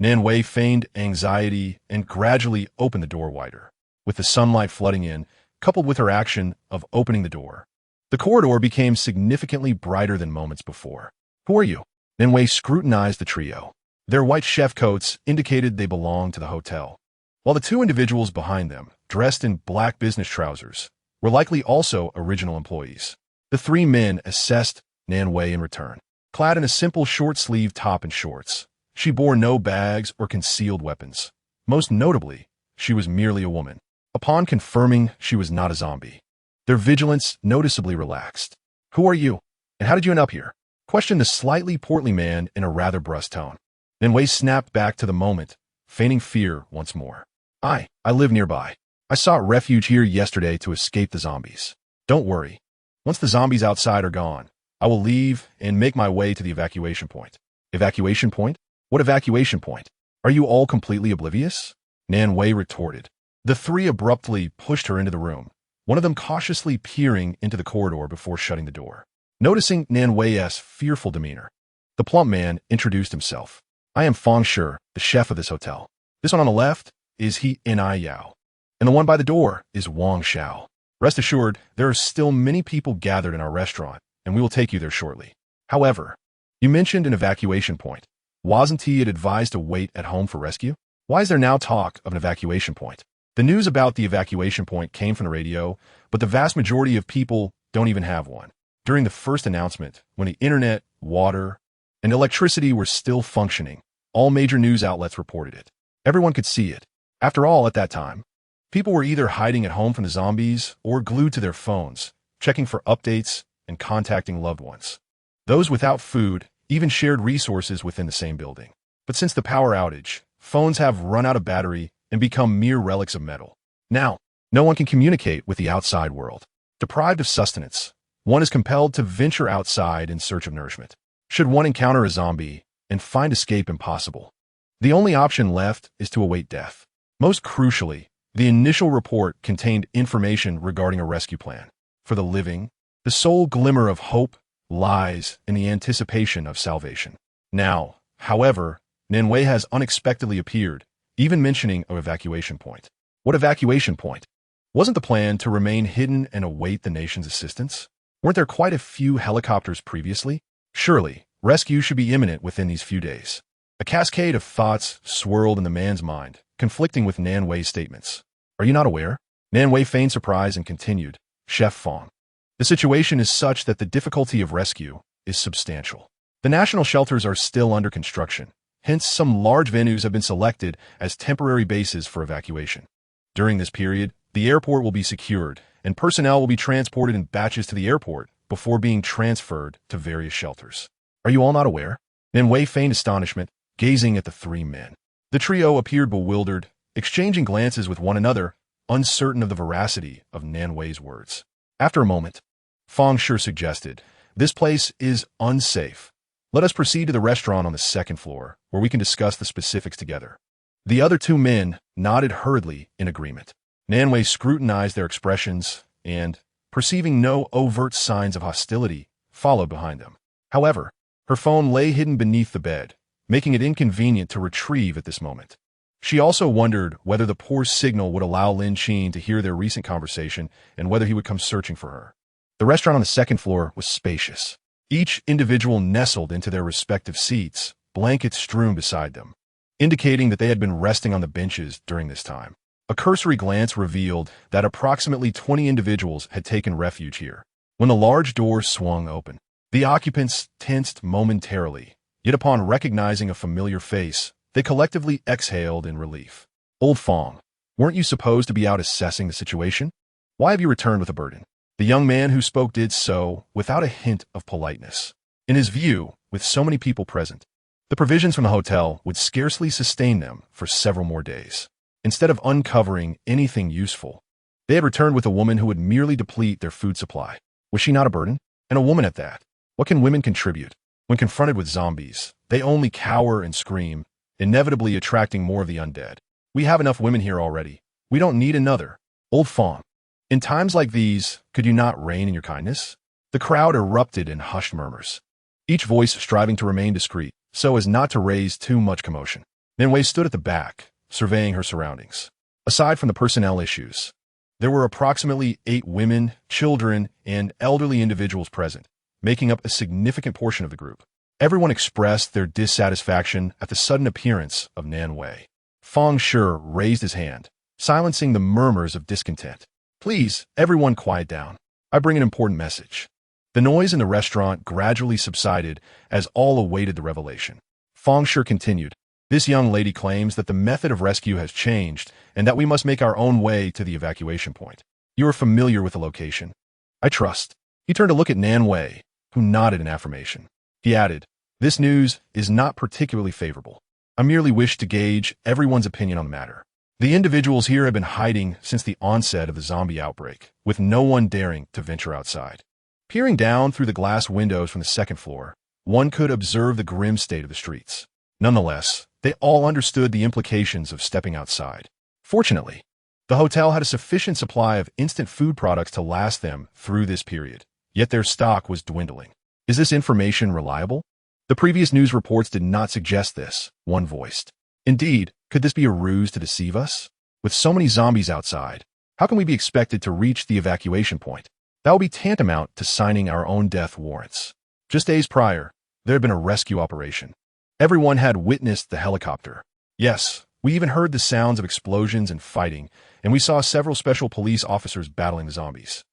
Nanwei feigned anxiety and gradually opened the door wider. With the sunlight flooding in, coupled with her action of opening the door, the corridor became significantly brighter than moments before. Who are you? Nanwei scrutinized the trio. Their white chef coats indicated they belonged to the hotel, while the 2 individuals behind them, dressed in black business trousers, were likely also original employees. The 3 men assessed Nanwei in return. Clad in a simple short-sleeved top and shorts, she bore no bags or concealed weapons. Most notably, she was merely a woman. Upon confirming she was not a zombie, their vigilance noticeably relaxed. Who are you, and how did you end up here? Questioned the slightly portly man in a rather brusque tone. Nanwei snapped back to the moment, feigning fear once more. I live nearby. I sought refuge here yesterday to escape the zombies. Don't worry. Once the zombies outside are gone, I will leave and make my way to the evacuation point. Evacuation point? What evacuation point? Are you all completely oblivious? Nanwei retorted. The 3 abruptly pushed her into the room, one of them cautiously peering into the corridor before shutting the door. Noticing Nanwei's fearful demeanor, the plump man introduced himself. I am Feng Shi, the chef of this hotel. This one on the left is He Ni Yao, and the one by the door is Wang Xiao. Rest assured, there are still many people gathered in our restaurant, and we will take you there shortly. However, you mentioned an evacuation point. Wasn't he advised to wait at home for rescue? Why is there now talk of an evacuation point? The news about the evacuation point came from the radio, but the vast majority of people don't even have one. During the first announcement, when the internet, water, and electricity were still functioning, all major news outlets reported it. Everyone could see it. After all, at that time, people were either hiding at home from the zombies or glued to their phones, checking for updates and contacting loved ones. Those without food even shared resources within the same building. But since the power outage, phones have run out of battery and become mere relics of metal. Now, no one can communicate with the outside world. Deprived of sustenance, one is compelled to venture outside in search of nourishment. Should one encounter a zombie and find escape impossible, the only option left is to await death. Most crucially, the initial report contained information regarding a rescue plan. For the living, the sole glimmer of hope lies in the anticipation of salvation. Now, however, Nanwei has unexpectedly appeared, even mentioning an evacuation point. What evacuation point? Wasn't the plan to remain hidden and await the nation's assistance? Weren't there quite a few helicopters previously? Surely, rescue should be imminent within these few days. A cascade of thoughts swirled in the man's mind, conflicting with Nanwei's statements. Are you not aware? Nanwei feigned surprise and continued, Chef Fong. The situation is such that the difficulty of rescue is substantial. The national shelters are still under construction. Hence, some large venues have been selected as temporary bases for evacuation. During this period, the airport will be secured, and personnel will be transported in batches to the airport before being transferred to various shelters. Are you all not aware? Nan Wei feigned astonishment, gazing at the three men. The trio appeared bewildered, exchanging glances with one another, uncertain of the veracity of Nan Wei's words. After a moment, Fang Shi suggested, "This place is unsafe. Let us proceed to the restaurant on the second floor, where we can discuss the specifics together." The other two men nodded hurriedly in agreement. Nan Wei scrutinized their expressions and, perceiving no overt signs of hostility, followed behind them. However, her phone lay hidden beneath the bed, making it inconvenient to retrieve at this moment. She also wondered whether the poor signal would allow Lin Qin to hear their recent conversation and whether he would come searching for her. The restaurant on the second floor was spacious. Each individual nestled into their respective seats, blankets strewn beside them, indicating that they had been resting on the benches during this time. A cursory glance revealed that approximately 20 individuals had taken refuge here. When the large door swung open, the occupants tensed momentarily, yet upon recognizing a familiar face, they collectively exhaled in relief. "Old Fang, weren't you supposed to be out assessing the situation? Why have you returned with a burden?" The young man who spoke did so without a hint of politeness. In his view, with so many people present, the provisions from the hotel would scarcely sustain them for several more days. Instead of uncovering anything useful, they had returned with a woman who would merely deplete their food supply. Was she not a burden? And a woman at that. What can women contribute? When confronted with zombies, they only cower and scream, inevitably attracting more of the undead. "We have enough women here already. We don't need another. Old Fang, in times like these, could you not rein in your kindness?" The crowd erupted in hushed murmurs, each voice striving to remain discreet, so as not to raise too much commotion. Nan Wei stood at the back, surveying her surroundings. Aside from the personnel issues, there were approximately 8 women, children, and elderly individuals present, making up a significant portion of the group. Everyone expressed their dissatisfaction at the sudden appearance of Nan Wei. Fang Shi raised his hand, silencing the murmurs of discontent. "Please, everyone quiet down. I bring an important message." The noise in the restaurant gradually subsided as all awaited the revelation. Fang Shi continued, "This young lady claims that the method of rescue has changed and that we must make our own way to the evacuation point. You are familiar with the location, I trust." He turned to look at Nan Wei, who nodded in affirmation. He added, "This news is not particularly favorable. I merely wish to gauge everyone's opinion on the matter. The individuals here have been hiding since the onset of the zombie outbreak, with no one daring to venture outside." Peering down through the glass windows from the second floor, one could observe the grim state of the streets. Nonetheless, they all understood the implications of stepping outside. Fortunately, the hotel had a sufficient supply of instant food products to last them through this period, yet their stock was dwindling. "Is this information reliable? The previous news reports did not suggest this," one voiced. "Indeed, could this be a ruse to deceive us? With so many zombies outside, how can we be expected to reach the evacuation point? That would be tantamount to signing our own death warrants." Just days prior, there had been a rescue operation. Everyone had witnessed the helicopter. Yes, we even heard the sounds of explosions and fighting, and we saw several special police officers battling the zombies.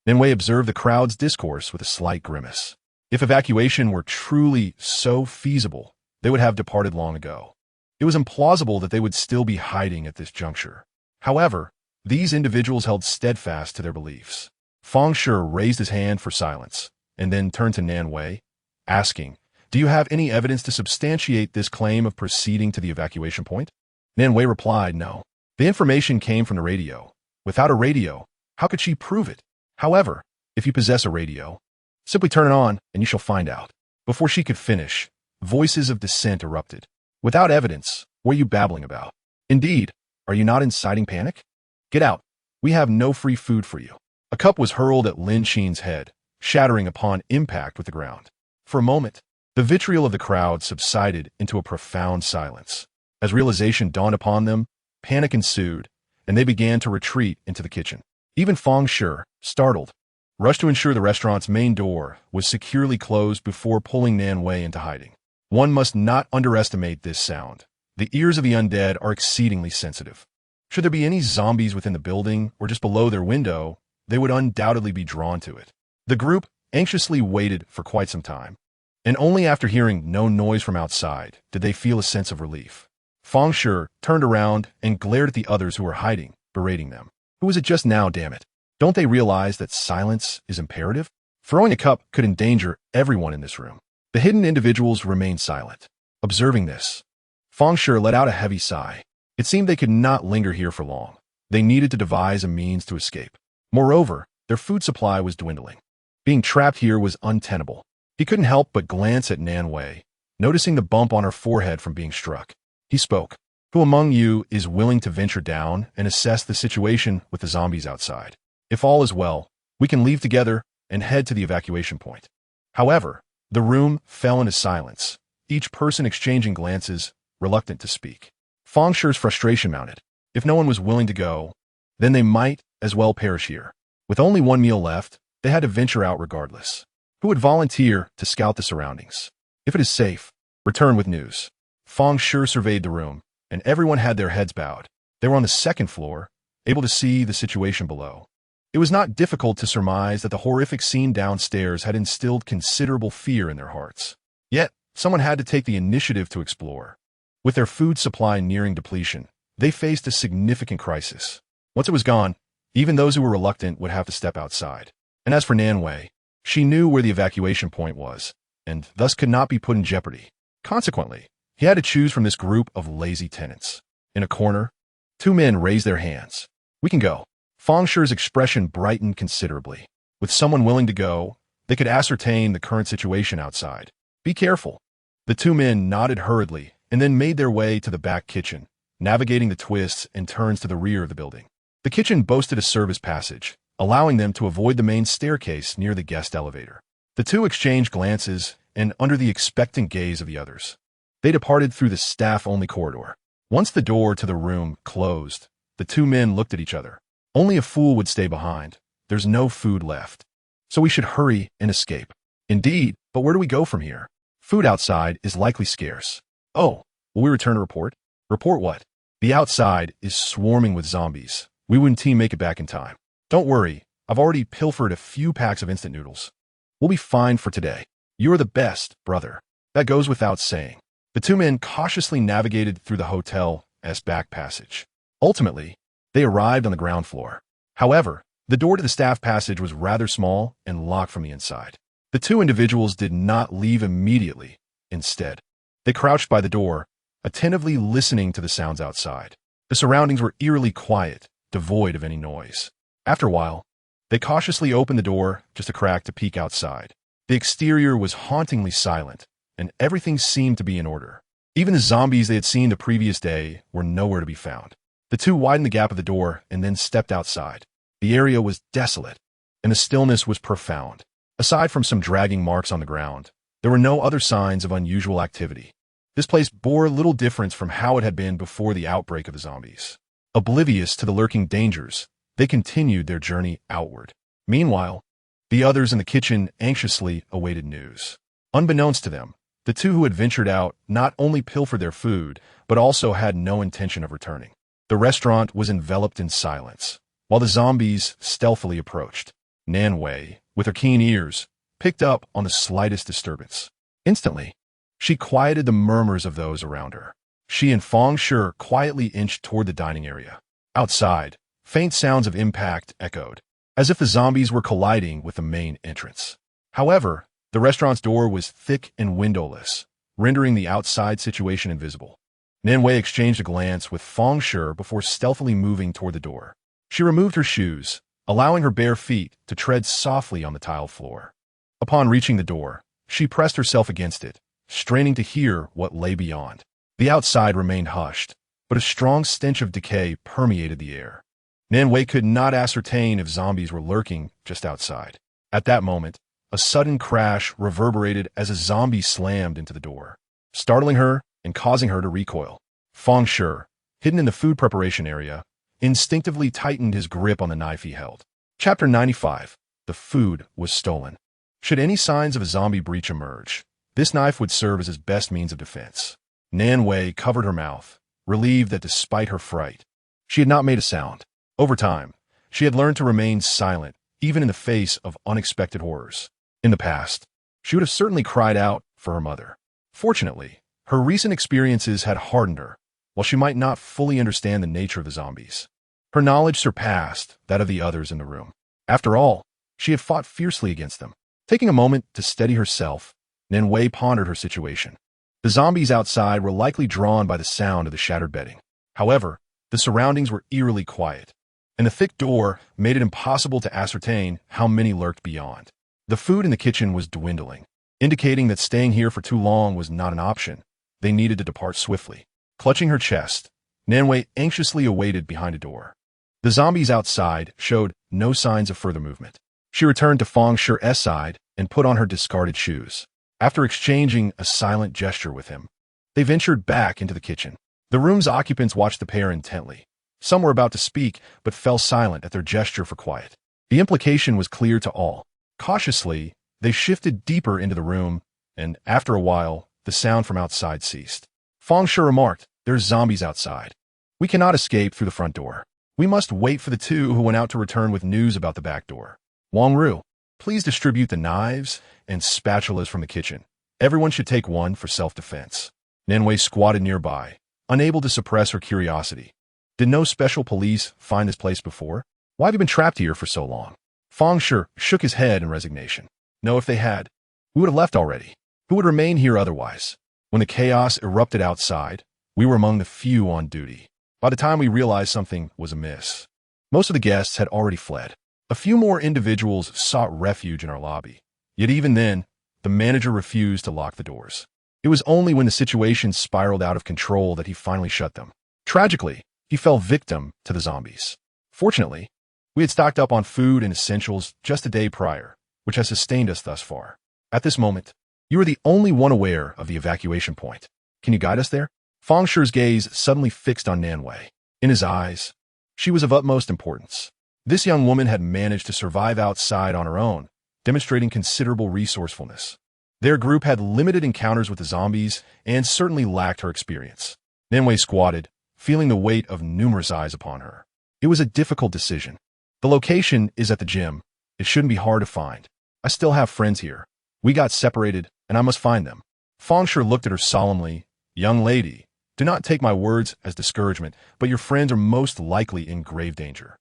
Nan Wei observed the crowd's discourse with a slight grimace. If evacuation were truly so feasible, they would have departed long ago. It was implausible that they would still be hiding at this juncture. However, these individuals held steadfast to their beliefs. Fang Shi raised his hand for silence, and then turned to Nan Wei, asking, "Do you have any evidence to substantiate this claim of proceeding to the evacuation point?" Nan Wei replied, "No. The information came from the radio. Without a radio, how could she prove it? However, if you possess a radio, simply turn it on and you shall find out." Before she could finish, voices of dissent erupted. "Without evidence, what are you babbling about? Indeed, are you not inciting panic? Get out. We have no free food for you." A cup was hurled at Lin Qin's head, shattering upon impact with the ground. For a moment, the vitriol of the crowd subsided into a profound silence. As realization dawned upon them, panic ensued, and they began to retreat into the kitchen. Even Fang Shi, startled, rushed to ensure the restaurant's main door was securely closed before pulling Nan Wei into hiding. One must not underestimate this sound. The ears of the undead are exceedingly sensitive. Should there be any zombies within the building or just below their window, they would undoubtedly be drawn to it. The group anxiously waited for quite some time, and only after hearing no noise from outside did they feel a sense of relief. Fang Shi turned around and glared at the others who were hiding, berating them. "Who is it just now, damn it? Don't they realize that silence is imperative? Throwing a cup could endanger everyone in this room." The hidden individuals remained silent. Observing this, Feng Shui let out a heavy sigh. It seemed they could not linger here for long. They needed to devise a means to escape. Moreover, their food supply was dwindling. Being trapped here was untenable. He couldn't help but glance at Nan Wei, noticing the bump on her forehead from being struck. He spoke. Who among you is willing to venture down and assess the situation with the zombies outside? If all is well, we can leave together and head to the evacuation point. However, the room fell into silence, each person exchanging glances, reluctant to speak. Feng Shui's frustration mounted. If no one was willing to go, then they might as well perish here. With only one meal left, they had to venture out regardless. Who would volunteer to scout the surroundings? If it is safe, return with news. Feng Shui surveyed the room, and everyone had their heads bowed. They were on the second floor, able to see the situation below. It was not difficult to surmise that the horrific scene downstairs had instilled considerable fear in their hearts. Yet, someone had to take the initiative to explore. With their food supply nearing depletion, they faced a significant crisis. Once it was gone, even those who were reluctant would have to step outside. And as for Nan Wei, she knew where the evacuation point was, and thus could not be put in jeopardy. Consequently, he had to choose from this group of lazy tenants. In a corner, two men raised their hands. We can go. Feng Shui's expression brightened considerably. With someone willing to go, they could ascertain the current situation outside. Be careful. The two men nodded hurriedly and then made their way to the back kitchen, navigating the twists and turns to the rear of the building. The kitchen boasted a service passage, allowing them to avoid the main staircase near the guest elevator. The two exchanged glances, and under the expectant gaze of the others, they departed through the staff-only corridor. Once the door to the room closed, the two men looked at each other. Only a fool would stay behind. There's no food left. So we should hurry and escape. Indeed, but where do we go from here? Food outside is likely scarce. Oh, will we return a report? Report what? The outside is swarming with zombies. We wouldn't team make it back in time. Don't worry, I've already pilfered a few packs of instant noodles. We'll be fine for today. You're the best, brother. That goes without saying. The two men cautiously navigated through the hotel's back passage. Ultimately, they arrived on the ground floor. However, the door to the staff passage was rather small and locked from the inside. The two individuals did not leave immediately. Instead, they crouched by the door, attentively listening to the sounds outside. The surroundings were eerily quiet, devoid of any noise. After a while, they cautiously opened the door just a crack to peek outside. The exterior was hauntingly silent, and everything seemed to be in order. Even the zombies they had seen the previous day were nowhere to be found. The two widened the gap of the door and then stepped outside. The area was desolate, and the stillness was profound. Aside from some dragging marks on the ground, there were no other signs of unusual activity. This place bore little difference from how it had been before the outbreak of the zombies. Oblivious to the lurking dangers, they continued their journey outward. Meanwhile, the others in the kitchen anxiously awaited news. Unbeknownst to them, the two who had ventured out not only pilfered their food, but also had no intention of returning. The restaurant was enveloped in silence, while the zombies stealthily approached. Nan Wei, with her keen ears, picked up on the slightest disturbance. Instantly, she quieted the murmurs of those around her. She and Feng Shui quietly inched toward the dining area. Outside, faint sounds of impact echoed, as if the zombies were colliding with the main entrance. However, the restaurant's door was thick and windowless, rendering the outside situation invisible. Nan Wei exchanged a glance with Feng Shui before stealthily moving toward the door. She removed her shoes, allowing her bare feet to tread softly on the tiled floor. Upon reaching the door, she pressed herself against it, straining to hear what lay beyond. The outside remained hushed, but a strong stench of decay permeated the air. Nan Wei could not ascertain if zombies were lurking just outside. At that moment, a sudden crash reverberated as a zombie slammed into the door, startling her and causing her to recoil. Feng Shui, hidden in the food preparation area, instinctively tightened his grip on the knife he held. Chapter 95. The food was stolen. Should any signs of a zombie breach emerge, this knife would serve as his best means of defense. Nan Wei covered her mouth, relieved that despite her fright, she had not made a sound. Over time, she had learned to remain silent, even in the face of unexpected horrors. In the past, she would have certainly cried out for her mother. Fortunately, her recent experiences had hardened her, while she might not fully understand the nature of the zombies. Her knowledge surpassed that of the others in the room. After all, she had fought fiercely against them. Taking a moment to steady herself, Wei pondered her situation. The zombies outside were likely drawn by the sound of the shattered bedding. However, the surroundings were eerily quiet, and the thick door made it impossible to ascertain how many lurked beyond. The food in the kitchen was dwindling, indicating that staying here for too long was not an option. They needed to depart swiftly. Clutching her chest, Wei anxiously awaited behind a door. The zombies outside showed no signs of further movement. She returned to Feng Shi's side and put on her discarded shoes. After exchanging a silent gesture with him, they ventured back into the kitchen. The room's occupants watched the pair intently. Some were about to speak, but fell silent at their gesture for quiet. The implication was clear to all. Cautiously, they shifted deeper into the room, and after a while, the sound from outside ceased. Feng Shi remarked, "There's zombies outside. We cannot escape through the front door. We must wait for the two who went out to return with news about the back door. Wang Ru, please distribute the knives and spatulas from the kitchen. Everyone should take one for self-defense." Wei squatted nearby, unable to suppress her curiosity. Did no special police find this place before? Why have you been trapped here for so long? Feng Shi shook his head in resignation. No, if they had, we would have left already. Who would remain here otherwise? When the chaos erupted outside, we were among the few on duty. By the time we realized something was amiss, most of the guests had already fled. A few more individuals sought refuge in our lobby. Yet even then, the manager refused to lock the doors. It was only when the situation spiraled out of control that he finally shut them. Tragically, he fell victim to the zombies. Fortunately, we had stocked up on food and essentials just a day prior, which has sustained us thus far. At this moment, you are the only one aware of the evacuation point. Can you guide us there? Feng Shi's gaze suddenly fixed on Wei. In his eyes, she was of utmost importance. This young woman had managed to survive outside on her own, demonstrating considerable resourcefulness. Their group had limited encounters with the zombies and certainly lacked her experience. Wei squatted, feeling the weight of numerous eyes upon her. It was a difficult decision. The location is at the gym. It shouldn't be hard to find. I still have friends here. We got separated, and I must find them. Feng Shi looked at her solemnly. Young lady, do not take my words as discouragement, but your friends are most likely in grave danger.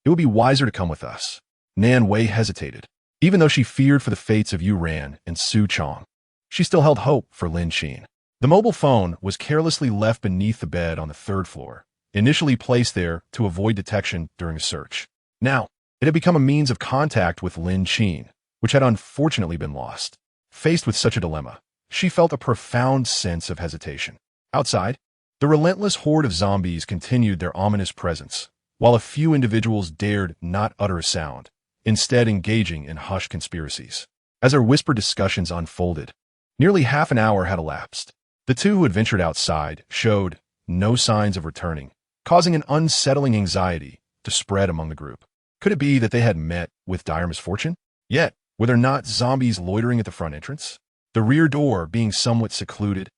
It would be wiser to come with us. Wei hesitated. Even though she feared for the fates of Yu Ran and Su Chong, she still held hope for Lin Qin. The mobile phone was carelessly left beneath the bed on the third floor, initially placed there to avoid detection during a search. Now, it had become a means of contact with Lin Qin, which had unfortunately been lost. Faced with such a dilemma, she felt a profound sense of hesitation. Outside, the relentless horde of zombies continued their ominous presence, while a few individuals dared not utter a sound, instead engaging in hushed conspiracies. As their whispered discussions unfolded, nearly half an hour had elapsed. The two who had ventured outside showed no signs of returning, causing an unsettling anxiety to spread among the group. Could it be that they had met with dire misfortune? Yet, were there not zombies loitering at the front entrance? The rear door, being somewhat secluded,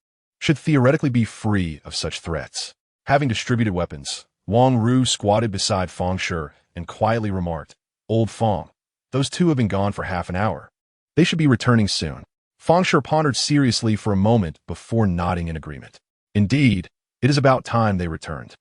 should theoretically be free of such threats. Having distributed weapons, Wang Ru squatted beside Feng Shi and quietly remarked, "Old Feng, those two have been gone for half an hour. They should be returning soon." Feng Shi pondered seriously for a moment before nodding in agreement. Indeed, it is about time they returned.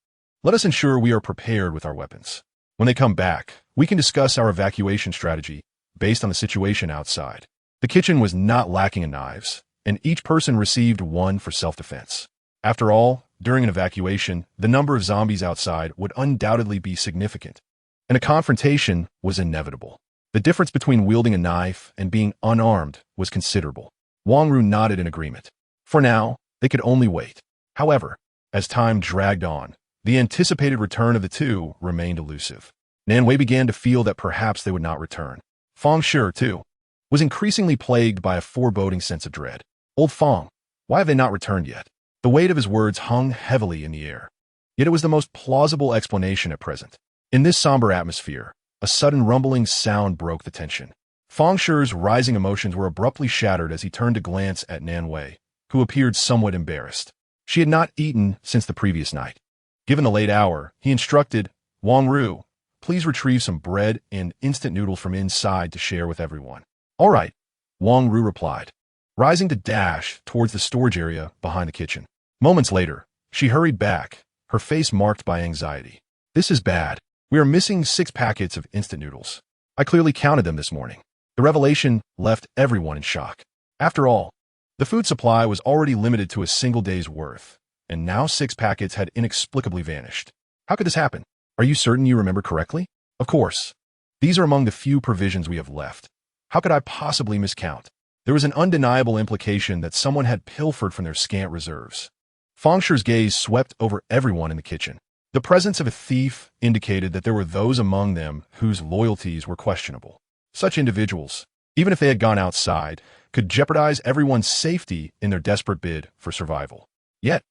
Let us ensure we are prepared with our weapons. When they come back, we can discuss our evacuation strategy based on the situation outside. The kitchen was not lacking in knives, and each person received one for self-defense. After all, during an evacuation, the number of zombies outside would undoubtedly be significant, and a confrontation was inevitable. The difference between wielding a knife and being unarmed was considerable. Wang Ru nodded in agreement. For now, they could only wait. However, as time dragged on, the anticipated return of the two remained elusive. Wei began to feel that perhaps they would not return. Feng Shi, too, was increasingly plagued by a foreboding sense of dread. Old Feng, why have they not returned yet? The weight of his words hung heavily in the air. Yet it was the most plausible explanation at present. In this somber atmosphere, a sudden rumbling sound broke the tension. Feng Shi's rising emotions were abruptly shattered as he turned to glance at Wei, who appeared somewhat embarrassed. She had not eaten since the previous night. Given the late hour, he instructed, "Wang Ru, please retrieve some bread and instant noodles from inside to share with everyone." "All right," Wang Ru replied, rising to dash towards the storage area behind the kitchen. Moments later, she hurried back, her face marked by anxiety. "This is bad. We are missing 6 packets of instant noodles. I clearly counted them this morning." The revelation left everyone in shock. After all, The food supply was already limited to a single day's worth, and now 6 packets had inexplicably vanished. How could this happen? Are you certain you remember correctly? Of course. These are among the few provisions we have left. How could I possibly miscount? There was an undeniable implication that someone had pilfered from their scant reserves. Feng Shu's gaze swept over everyone in the kitchen. The presence of a thief indicated that there were those among them whose loyalties were questionable. Such individuals, even if they had gone outside, could jeopardize everyone's safety in their desperate bid for survival. Yet,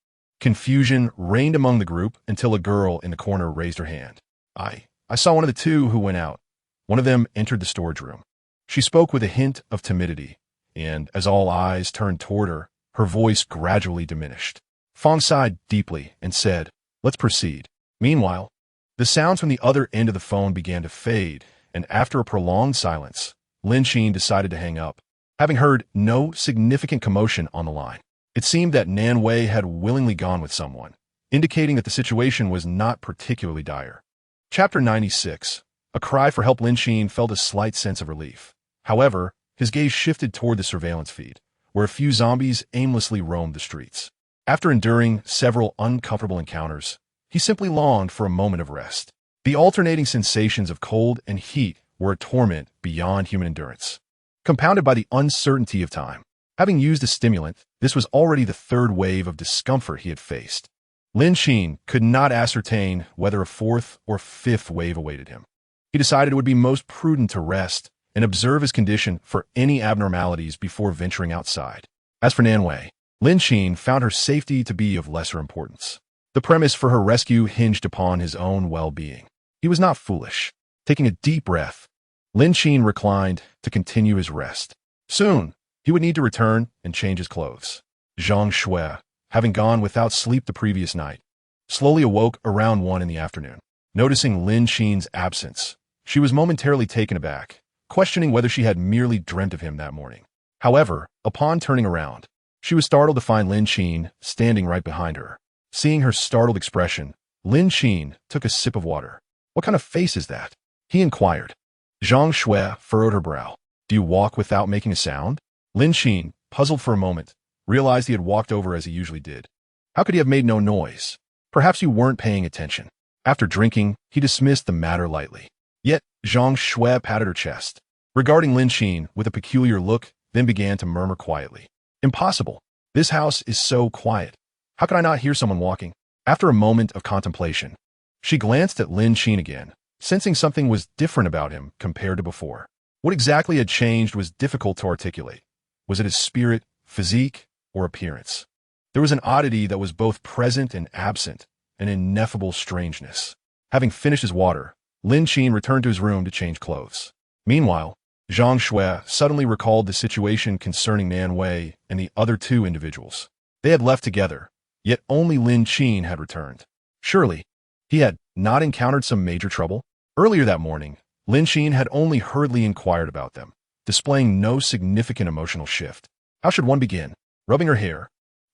confusion reigned among the group until a girl in the corner raised her hand. I saw one of the two who went out. One of them entered the storage room. She spoke with a hint of timidity, and as all eyes turned toward her, her voice gradually diminished. Feng sighed deeply and said, "Let's proceed." Meanwhile, the sounds from the other end of the phone began to fade, and after a prolonged silence, Lin Qin decided to hang up, having heard no significant commotion on the line. It seemed that Nan Wei had willingly gone with someone, indicating that the situation was not particularly dire. Chapter 96. A cry for help. Lin Qin felt a slight sense of relief. However, his gaze shifted toward the surveillance feed, where a few zombies aimlessly roamed the streets. After enduring several uncomfortable encounters, he simply longed for a moment of rest. The alternating sensations of cold and heat were a torment beyond human endurance, compounded by the uncertainty of time. Having used a stimulant, this was already the 3rd wave of discomfort he had faced. Lin Qin could not ascertain whether a 4th or 5th wave awaited him. He decided it would be most prudent to rest and observe his condition for any abnormalities before venturing outside. As for Nan Wei, Lin Qin found her safety to be of lesser importance. The premise for her rescue hinged upon his own well-being. He was not foolish. Taking a deep breath, Lin Qin reclined to continue his rest. Soon, he would need to return and change his clothes. Zhang Shui, having gone without sleep the previous night, slowly awoke around 1 in the afternoon. Noticing Lin Qin's absence, she was momentarily taken aback, questioning whether she had merely dreamt of him that morning. However, upon turning around, she was startled to find Lin Qin standing right behind her. Seeing her startled expression, Lin Qin took a sip of water. "What kind of face is that?" he inquired. Zhang Shui furrowed her brow. "Do you walk without making a sound?" Lin Qin, puzzled for a moment, realized he had walked over as he usually did. How could he have made no noise? Perhaps you weren't paying attention. After drinking, he dismissed the matter lightly. Yet, Zhang Shui patted her chest, regarding Lin Qin with a peculiar look, then began to murmur quietly. "Impossible. This house is so quiet. How could I not hear someone walking?" After a moment of contemplation, she glanced at Lin Qin again, sensing something was different about him compared to before. What exactly had changed was difficult to articulate. Was it his spirit, physique, or appearance? There was an oddity that was both present and absent, an ineffable strangeness. Having finished his water, Lin Qin returned to his room to change clothes. Meanwhile, Zhang Shui suddenly recalled the situation concerning Nan Wei and the other 2 individuals. They had left together, yet only Lin Qin had returned. Surely, he had not encountered some major trouble? Earlier that morning, Lin Qin had only hurriedly inquired about them, displaying no significant emotional shift. How should one begin? Rubbing her hair,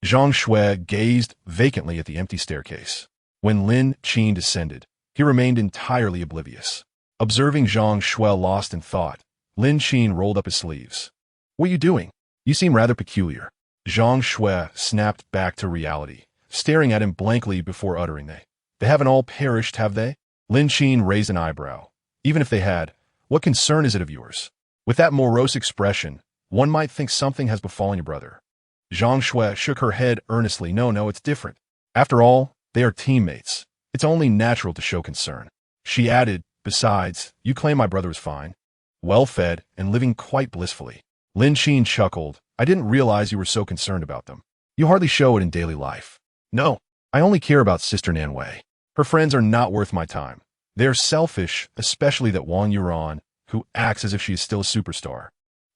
Zhang Shui gazed vacantly at the empty staircase. When Lin Qin descended, he remained entirely oblivious. Observing Zhang Shui lost in thought, Lin Qin rolled up his sleeves. "What are you doing? You seem rather peculiar." Zhang Shui snapped back to reality, staring at him blankly before uttering, They haven't all perished, have they?" Lin Qin raised an eyebrow. "Even if they had, what concern is it of yours?" With that morose expression, one might think something has befallen your brother. Zhang Shui shook her head earnestly. No, it's different. After all, they are teammates. It's only natural to show concern." She added, "Besides, you claim my brother is fine, well-fed, and living quite blissfully." Lin Qin chuckled. "I didn't realize you were so concerned about them. You hardly show it in daily life." "No, I only care about Sister Nan Wei. Her friends are not worth my time. They are selfish, especially that Wang Yuan, who acts as if she is still a superstar,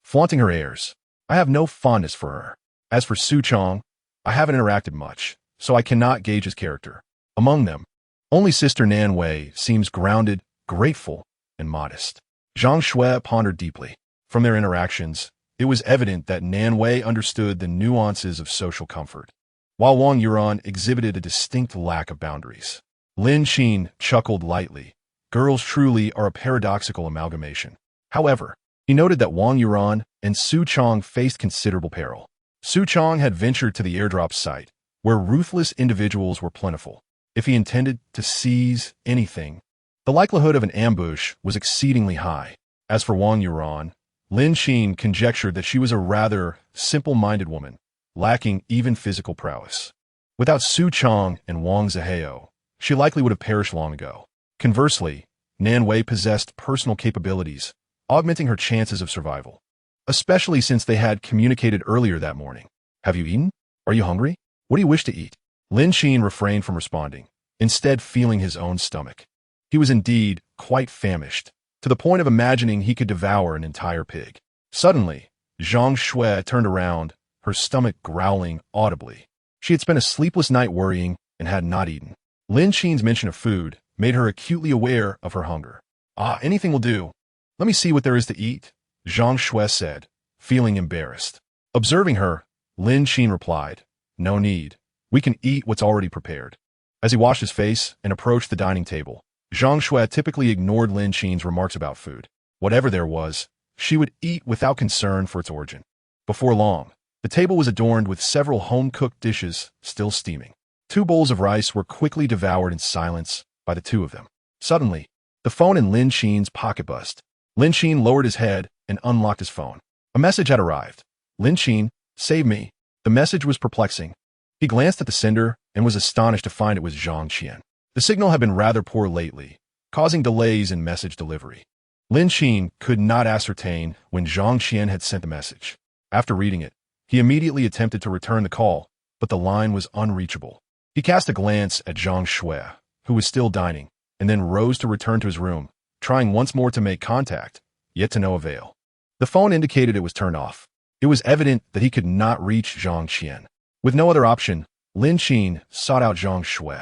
flaunting her airs. I have no fondness for her. As for Su Chong, I haven't interacted much, so I cannot gauge his character. Among them, only Sister Nan Wei seems grounded, grateful, and modest." Zhang Shui pondered deeply. From their interactions, it was evident that Nan Wei understood the nuances of social comfort, while Wang Yuan exhibited a distinct lack of boundaries. Lin Qin chuckled lightly. Girls truly are a paradoxical amalgamation. However, he noted that Wang Yuan and Su Chong faced considerable peril. Su Chong had ventured to the airdrop site, where ruthless individuals were plentiful. If he intended to seize anything, the likelihood of an ambush was exceedingly high. As for Wang Yuan, Lin Qin conjectured that she was a rather simple-minded woman, lacking even physical prowess. Without Su Chong and Wang Zihao, she likely would have perished long ago. Conversely, Nan Wei possessed personal capabilities, augmenting her chances of survival, especially since they had communicated earlier that morning. Have you eaten? Are you hungry? What do you wish to eat? Lin Qin refrained from responding, instead feeling his own stomach. He was indeed quite famished, to the point of imagining he could devour an entire pig. Suddenly, Zhang Shui turned around, her stomach growling audibly. She had spent a sleepless night worrying and had not eaten. Lin Qin's mention of food made her acutely aware of her hunger. Anything will do. Let me see what there is to eat, Zhang Shui said, feeling embarrassed. Observing her, Lin Qin replied, no need. We can eat what's already prepared. As he washed his face and approached the dining table, Zhang Shui typically ignored Lin Qin's remarks about food. Whatever there was, she would eat without concern for its origin. Before long, the table was adorned with several home-cooked dishes still steaming. 2 bowls of rice were quickly devoured in silence by the 2 of them. Suddenly, the phone in Lin Qin's pocket buzzed. Lin Qin lowered his head and unlocked his phone. A message had arrived. Lin Qin, save me. The message was perplexing. He glanced at the sender and was astonished to find it was Zhang Qian. The signal had been rather poor lately, causing delays in message delivery. Lin Qin could not ascertain when Zhang Qian had sent the message. After reading it, he immediately attempted to return the call, but the line was unreachable. He cast a glance at Zhang Shui, who was still dining, and then rose to return to his room, trying once more to make contact, yet to no avail. The phone indicated it was turned off. It was evident that he could not reach Zhang Qian. With no other option, Lin Qin sought out Zhang Shui.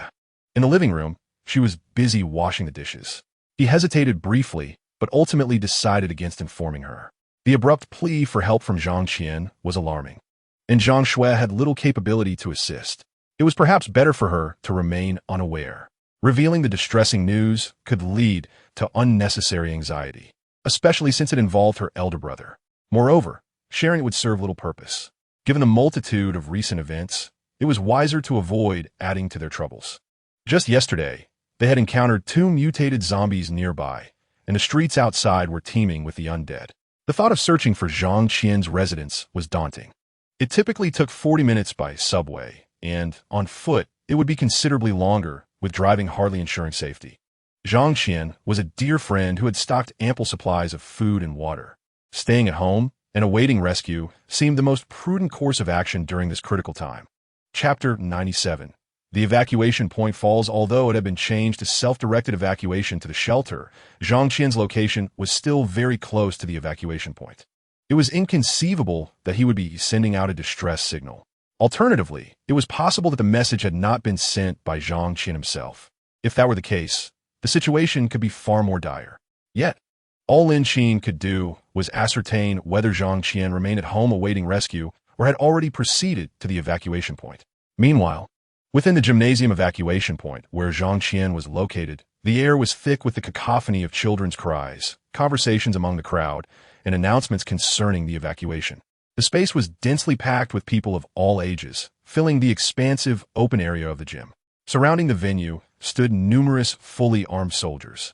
In the living room, she was busy washing the dishes. He hesitated briefly, but ultimately decided against informing her. The abrupt plea for help from Zhang Qian was alarming, and Zhang Shui had little capability to assist. It was perhaps better for her to remain unaware. Revealing the distressing news could lead to unnecessary anxiety, especially since it involved her elder brother. Moreover, sharing it would serve little purpose. Given the multitude of recent events, it was wiser to avoid adding to their troubles. Just yesterday, they had encountered 2 mutated zombies nearby, and the streets outside were teeming with the undead. The thought of searching for Zhang Qian's residence was daunting. It typically took 40 minutes by subway, and, on foot, it would be considerably longer, with driving hardly ensuring safety. Zhang Qian was a dear friend who had stocked ample supplies of food and water. Staying at home and awaiting rescue seemed the most prudent course of action during this critical time. Chapter 97. The evacuation point falls. Although it had been changed to self-directed evacuation to the shelter, Zhang Qian's location was still very close to the evacuation point. It was inconceivable that he would be sending out a distress signal. Alternatively, it was possible that the message had not been sent by Zhang Qian himself. If that were the case, the situation could be far more dire. Yet, all Lin Qin could do was ascertain whether Zhang Qian remained at home awaiting rescue or had already proceeded to the evacuation point. Meanwhile, within the gymnasium evacuation point where Zhang Qian was located, the air was thick with the cacophony of children's cries, conversations among the crowd, and announcements concerning the evacuation. The space was densely packed with people of all ages, filling the expansive open area of the gym. Surrounding the venue stood numerous fully armed soldiers,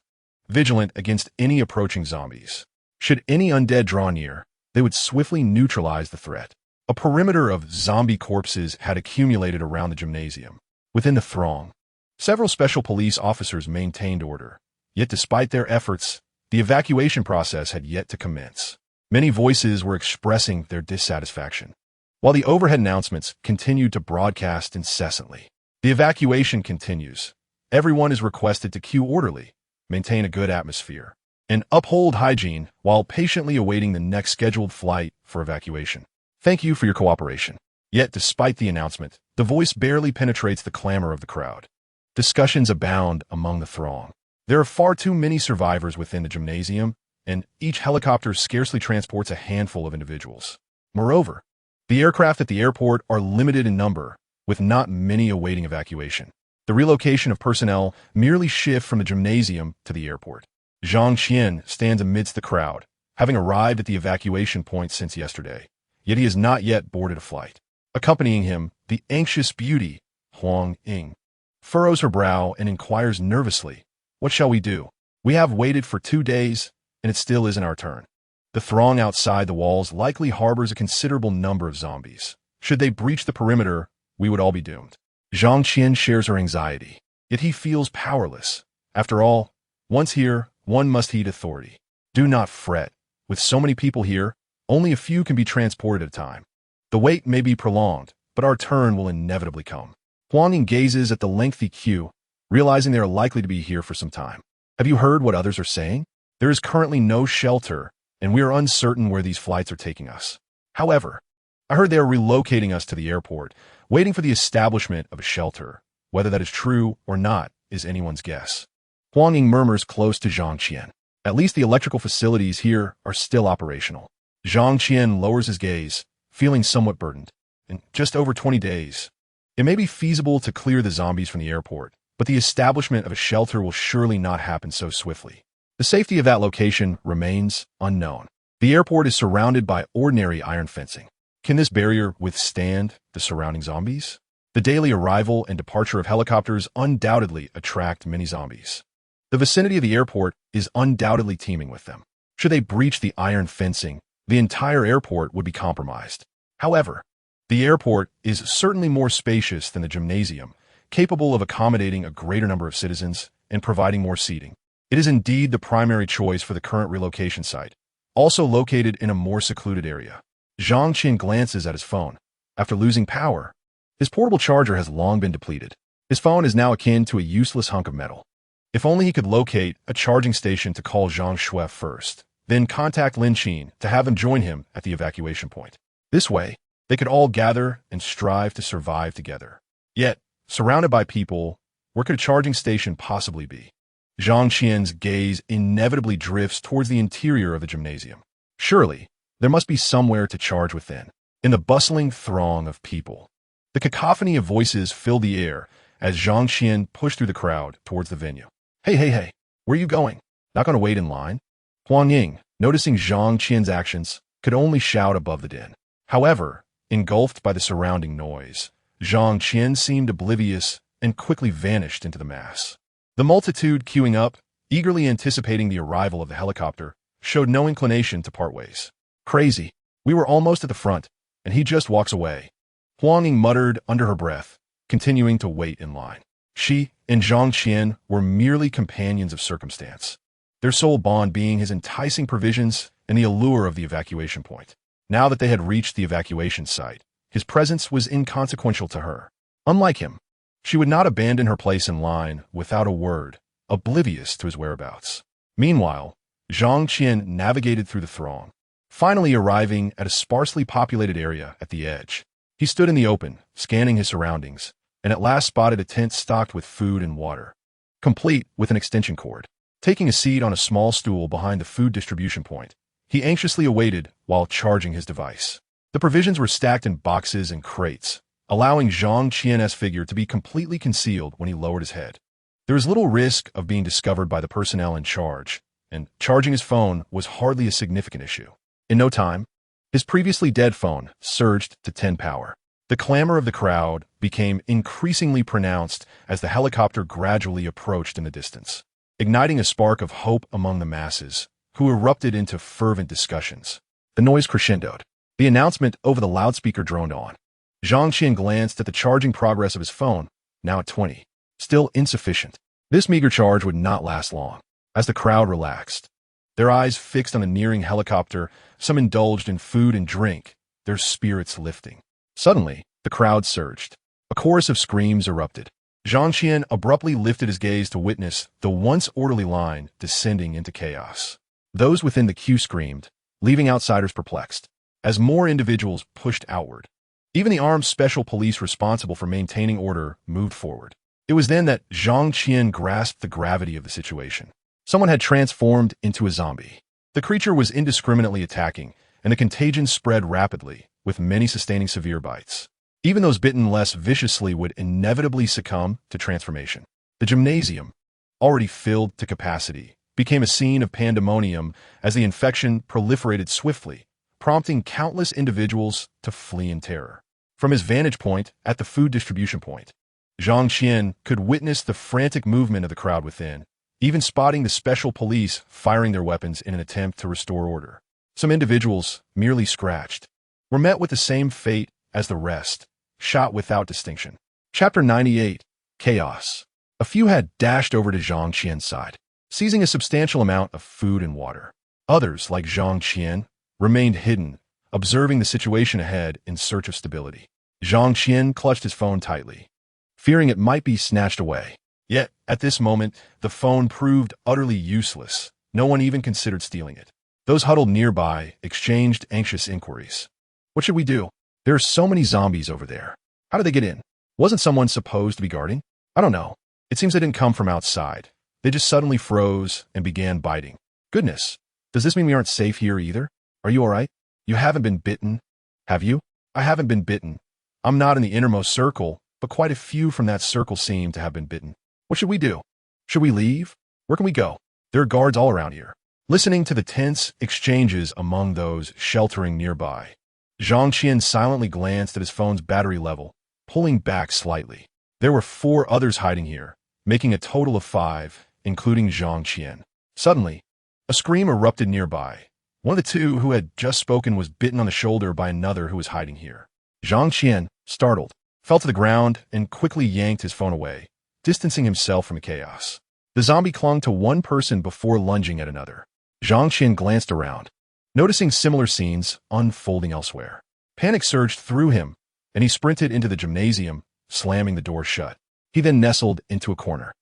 vigilant against any approaching zombies. Should any undead draw near, they would swiftly neutralize the threat. A perimeter of zombie corpses had accumulated around the gymnasium. Within the throng, several special police officers maintained order. Yet despite their efforts, the evacuation process had yet to commence. Many voices were expressing their dissatisfaction, while the overhead announcements continued to broadcast incessantly. The evacuation continues. Everyone is requested to queue orderly, maintain a good atmosphere, and uphold hygiene while patiently awaiting the next scheduled flight for evacuation. Thank you for your cooperation. Yet, despite the announcement, the voice barely penetrates the clamor of the crowd. Discussions abound among the throng. There are far too many survivors within the gymnasium, and each helicopter scarcely transports a handful of individuals. Moreover, the aircraft at the airport are limited in number, with not many awaiting evacuation. The relocation of personnel merely shift from the gymnasium to the airport. Zhang Qian stands amidst the crowd, having arrived at the evacuation point since yesterday. yet he has not yet boarded a flight. Accompanying him, the anxious beauty, Huang Ying, furrows her brow and inquires nervously, "What shall we do? We have waited for 2 days, and it still isn't our turn." The throng outside the walls likely harbors a considerable number of zombies. Should they breach the perimeter, we would all be doomed. Zhang Qian shares her anxiety, yet he feels powerless. After all, once here, one must heed authority. Do not fret. With so many people here, only a few can be transported at a time. The wait may be prolonged, but our turn will inevitably come. Huang Ying gazes at the lengthy queue, realizing they are likely to be here for some time. Have you heard what others are saying? There is currently no shelter, and we are uncertain where these flights are taking us. However, I heard they are relocating us to the airport, waiting for the establishment of a shelter. Whether that is true or not is anyone's guess. Huang Ying murmurs close to Zhang Qian. At least the electrical facilities here are still operational. Zhang Qian lowers his gaze, feeling somewhat burdened. In just over 20 days, it may be feasible to clear the zombies from the airport, but the establishment of a shelter will surely not happen so swiftly. The safety of that location remains unknown. The airport is surrounded by ordinary iron fencing. Can this barrier withstand the surrounding zombies? The daily arrival and departure of helicopters undoubtedly attract many zombies. The vicinity of the airport is undoubtedly teeming with them. Should they breach the iron fencing, the entire airport would be compromised. However, the airport is certainly more spacious than the gymnasium, capable of accommodating a greater number of citizens and providing more seating. It is indeed the primary choice for the current relocation site, also located in a more secluded area. Zhang Qian glances at his phone. After losing power, his portable charger has long been depleted. His phone is now akin to a useless hunk of metal. If only he could locate a charging station to call Zhang Shui first, then contact Lin Qin to have him join him at the evacuation point. This way, they could all gather and strive to survive together. Yet, surrounded by people, where could a charging station possibly be? Zhang Qian's gaze inevitably drifts towards the interior of the gymnasium. Surely, there must be somewhere to charge within. In the bustling throng of people, the cacophony of voices filled the air as Zhang Qian pushed through the crowd towards the venue. Hey, where are you going? Not going to wait in line? Huang Ying, noticing Zhang Qian's actions, could only shout above the din. However, engulfed by the surrounding noise, Zhang Qian seemed oblivious and quickly vanished into the mass. The multitude queuing up, eagerly anticipating the arrival of the helicopter, showed no inclination to part ways. Crazy. We were almost at the front, and he just walks away. Huang Ying muttered under her breath, continuing to wait in line. She and Zhang Qian were merely companions of circumstance, their sole bond being his enticing provisions and the allure of the evacuation point. Now that they had reached the evacuation site, his presence was inconsequential to her. Unlike him, she would not abandon her place in line without a word, oblivious to his whereabouts. Meanwhile, Zhang Qian navigated through the throng, finally arriving at a sparsely populated area at the edge. He stood in the open, scanning his surroundings, and at last spotted a tent stocked with food and water, complete with an extension cord. Taking a seat on a small stool behind the food distribution point, he anxiously awaited while charging his device. The provisions were stacked in boxes and crates, allowing Zhang Qian's figure to be completely concealed when he lowered his head. There was little risk of being discovered by the personnel in charge, and charging his phone was hardly a significant issue. In no time, his previously dead phone surged to 10 power. The clamor of the crowd became increasingly pronounced as the helicopter gradually approached in the distance, igniting a spark of hope among the masses, who erupted into fervent discussions. The noise crescendoed. The announcement over the loudspeaker droned on. Zhang Qian glanced at the charging progress of his phone, now at 20. Still insufficient. This meager charge would not last long. As the crowd relaxed, their eyes fixed on the nearing helicopter, some indulged in food and drink, their spirits lifting. Suddenly, the crowd surged. A chorus of screams erupted. Zhang Qian abruptly lifted his gaze to witness the once orderly line descending into chaos. Those within the queue screamed, leaving outsiders perplexed, as more individuals pushed outward. Even the armed special police responsible for maintaining order moved forward. It was then that Zhang Qian grasped the gravity of the situation. Someone had transformed into a zombie. The creature was indiscriminately attacking, and the contagion spread rapidly, with many sustaining severe bites. Even those bitten less viciously would inevitably succumb to transformation. The gymnasium, already filled to capacity, became a scene of pandemonium as the infection proliferated swiftly, prompting countless individuals to flee in terror. From his vantage point at the food distribution point, Lin Qin could witness the frantic movement of the crowd within, even spotting the special police firing their weapons in an attempt to restore order. Some individuals, merely scratched, were met with the same fate as the rest, shot without distinction. Chapter 98, Chaos. A few had dashed over to Lin Qin's side, seizing a substantial amount of food and water. Others, like Lin Qin, remained hidden, observing the situation ahead in search of stability. Lin Qin clutched his phone tightly, fearing it might be snatched away. Yet, at this moment, the phone proved utterly useless. No one even considered stealing it. Those huddled nearby exchanged anxious inquiries. What should we do? There are so many zombies over there. How did they get in? Wasn't someone supposed to be guarding? I don't know. It seems they didn't come from outside. They just suddenly froze and began biting. Goodness, does this mean we aren't safe here either? Are you all right? You haven't been bitten, have you? I haven't been bitten. I'm not in the innermost circle, but quite a few from that circle seem to have been bitten. What should we do? Should we leave? Where can we go? There are guards all around here. Listening to the tense exchanges among those sheltering nearby, Lin Qin silently glanced at his phone's battery level, pulling back slightly. There were 4 others hiding here, making a total of 5, including Lin Qin. Suddenly, a scream erupted nearby. One of the 2 who had just spoken was bitten on the shoulder by another who was hiding here. Lin Qin, startled, fell to the ground and quickly yanked his phone away, distancing himself from the chaos. The zombie clung to one person before lunging at another. Lin Qin glanced around, noticing similar scenes unfolding elsewhere. Panic surged through him, and he sprinted into the gymnasium, slamming the door shut. He then nestled into a corner,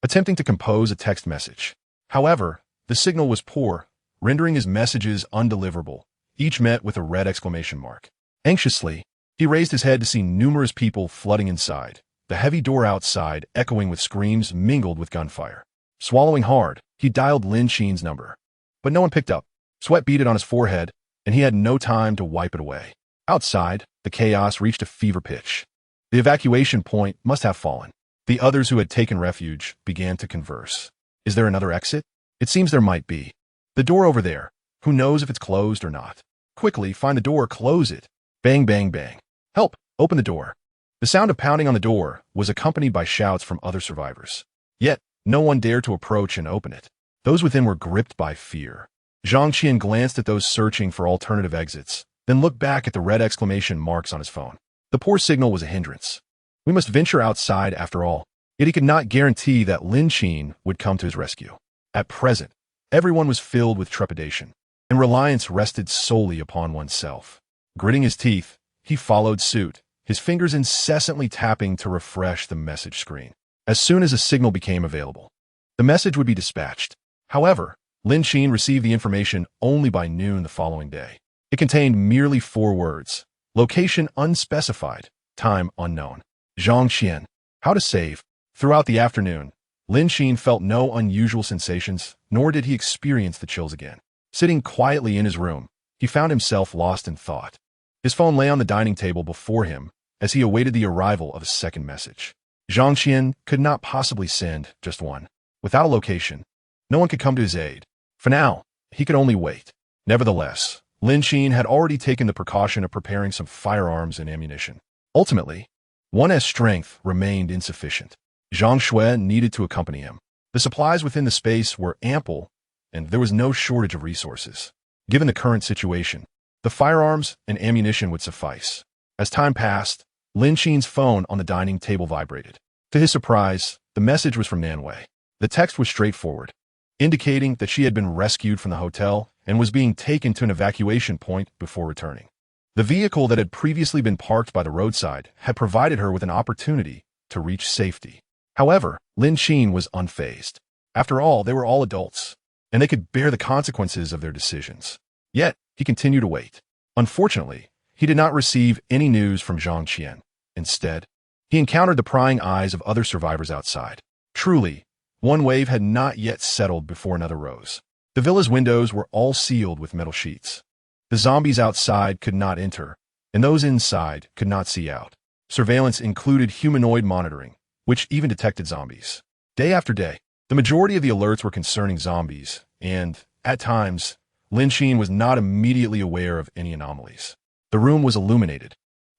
attempting to compose a text message. However, the signal was poor, rendering his messages undeliverable, each met with a red exclamation mark. Anxiously, he raised his head to see numerous people flooding inside, the heavy door outside echoing with screams mingled with gunfire. Swallowing hard, he dialed Lin Qin's number. But no one picked up. Sweat beaded on his forehead, and he had no time to wipe it away. Outside, the chaos reached a fever pitch. The evacuation point must have fallen. The others who had taken refuge began to converse. Is there another exit? It seems there might be. The door over there. Who knows if it's closed or not? Quickly, find the door, close it. Bang, bang, bang. Help! Open the door. The sound of pounding on the door was accompanied by shouts from other survivors. Yet, no one dared to approach and open it. Those within were gripped by fear. Lin Qin glanced at those searching for alternative exits, then looked back at the red exclamation marks on his phone. The poor signal was a hindrance. We must venture outside after all. Yet he could not guarantee that Lin Qin would come to his rescue. At present, everyone was filled with trepidation, and reliance rested solely upon oneself. Gritting his teeth, he followed suit, his fingers incessantly tapping to refresh the message screen. As soon as a signal became available, the message would be dispatched. However, Lin Qin received the information only by noon the following day. It contained merely 4 words. Location unspecified. Time unknown. Lin Qin. How to save. Throughout the afternoon, Lin Qin felt no unusual sensations, nor did he experience the chills again. Sitting quietly in his room, he found himself lost in thought. His phone lay on the dining table before him as he awaited the arrival of a second message. Lin Qin could not possibly send just one. Without a location, no one could come to his aid. For now, he could only wait. Nevertheless, Lin Qin had already taken the precaution of preparing some firearms and ammunition. Ultimately, one S strength remained insufficient. Zhang Shui needed to accompany him. The supplies within the space were ample, and there was no shortage of resources. Given the current situation, the firearms and ammunition would suffice. As time passed, Lin Qin's phone on the dining table vibrated. To his surprise, the message was from Nanwei. The text was straightforward, indicating that she had been rescued from the hotel and was being taken to an evacuation point before returning. The vehicle that had previously been parked by the roadside had provided her with an opportunity to reach safety. However, Lin Qin was unfazed. After all, they were all adults, and they could bear the consequences of their decisions. Yet, he continued to wait. Unfortunately, he did not receive any news from Lin Qin. Instead, he encountered the prying eyes of other survivors outside. Truly, one wave had not yet settled before another rose. The villa's windows were all sealed with metal sheets. The zombies outside could not enter, and those inside could not see out. Surveillance included humanoid monitoring, which even detected zombies. Day after day, the majority of the alerts were concerning zombies, and, at times, Lin Qin was not immediately aware of any anomalies. The room was illuminated,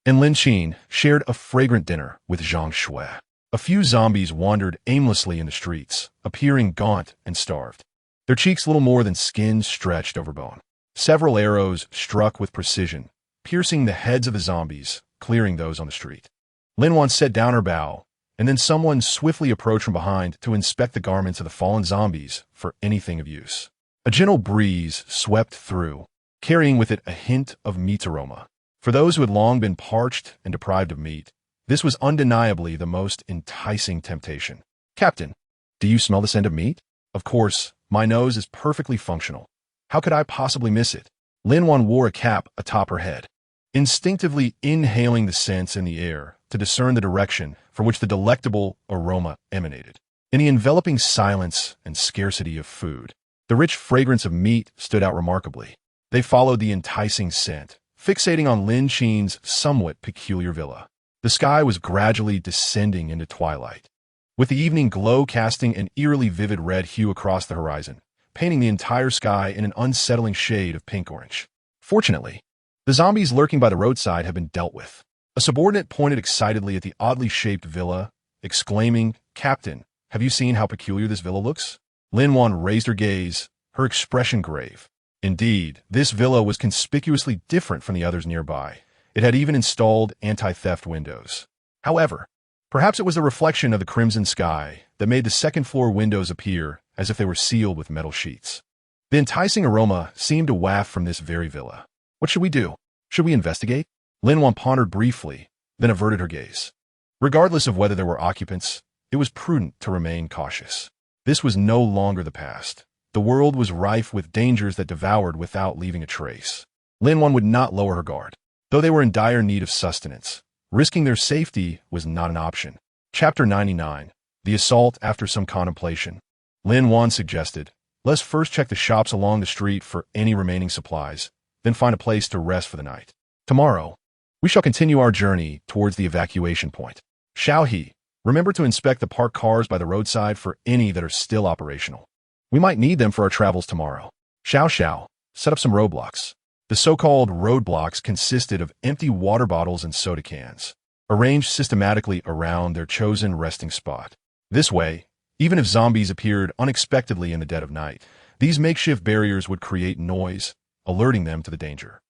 and Lin Qin shared a fragrant dinner with Zhang Shui. A few zombies wandered aimlessly in the streets, appearing gaunt and starved. Their cheeks little more than skin stretched over bone. Several arrows struck with precision, piercing the heads of the zombies, clearing those on the street. Lin Wan set down her bow, and then someone swiftly approached from behind to inspect the garments of the fallen zombies for anything of use. A gentle breeze swept through, carrying with it a hint of meat aroma. For those who had long been parched and deprived of meat, this was undeniably the most enticing temptation. "Captain, do you smell the scent of meat?" "Of course, my nose is perfectly functional. How could I possibly miss it?" Lin Wan wore a cap atop her head, instinctively inhaling the scents in the air to discern the direction from which the delectable aroma emanated. In the enveloping silence and scarcity of food, the rich fragrance of meat stood out remarkably. They followed the enticing scent, fixating on Lin Qin's somewhat peculiar villa. The sky was gradually descending into twilight, with the evening glow casting an eerily vivid red hue across the horizon, painting the entire sky in an unsettling shade of pink-orange. Fortunately, the zombies lurking by the roadside had been dealt with. A subordinate pointed excitedly at the oddly shaped villa, exclaiming, "Captain, have you seen how peculiar this villa looks?" Lin Wan raised her gaze, her expression grave. Indeed, this villa was conspicuously different from the others nearby. It had even installed anti-theft windows. However, perhaps it was the reflection of the crimson sky that made the second-floor windows appear as if they were sealed with metal sheets. The enticing aroma seemed to waft from this very villa. What should we do? Should we investigate? Lin Wan pondered briefly, then averted her gaze. Regardless of whether there were occupants, it was prudent to remain cautious. This was no longer the past. The world was rife with dangers that devoured without leaving a trace. Lin Wan would not lower her guard. Though they were in dire need of sustenance, risking their safety was not an option. Chapter 99. The Assault After Some Contemplation. Lin Wan suggested, "Let's first check the shops along the street for any remaining supplies, then find a place to rest for the night. Tomorrow, we shall continue our journey towards the evacuation point. Xiao He, remember to inspect the parked cars by the roadside for any that are still operational. We might need them for our travels tomorrow. Xiao, set up some roadblocks." The so-called roadblocks consisted of empty water bottles and soda cans, arranged systematically around their chosen resting spot. This way, even if zombies appeared unexpectedly in the dead of night, these makeshift barriers would create noise, alerting them to the danger.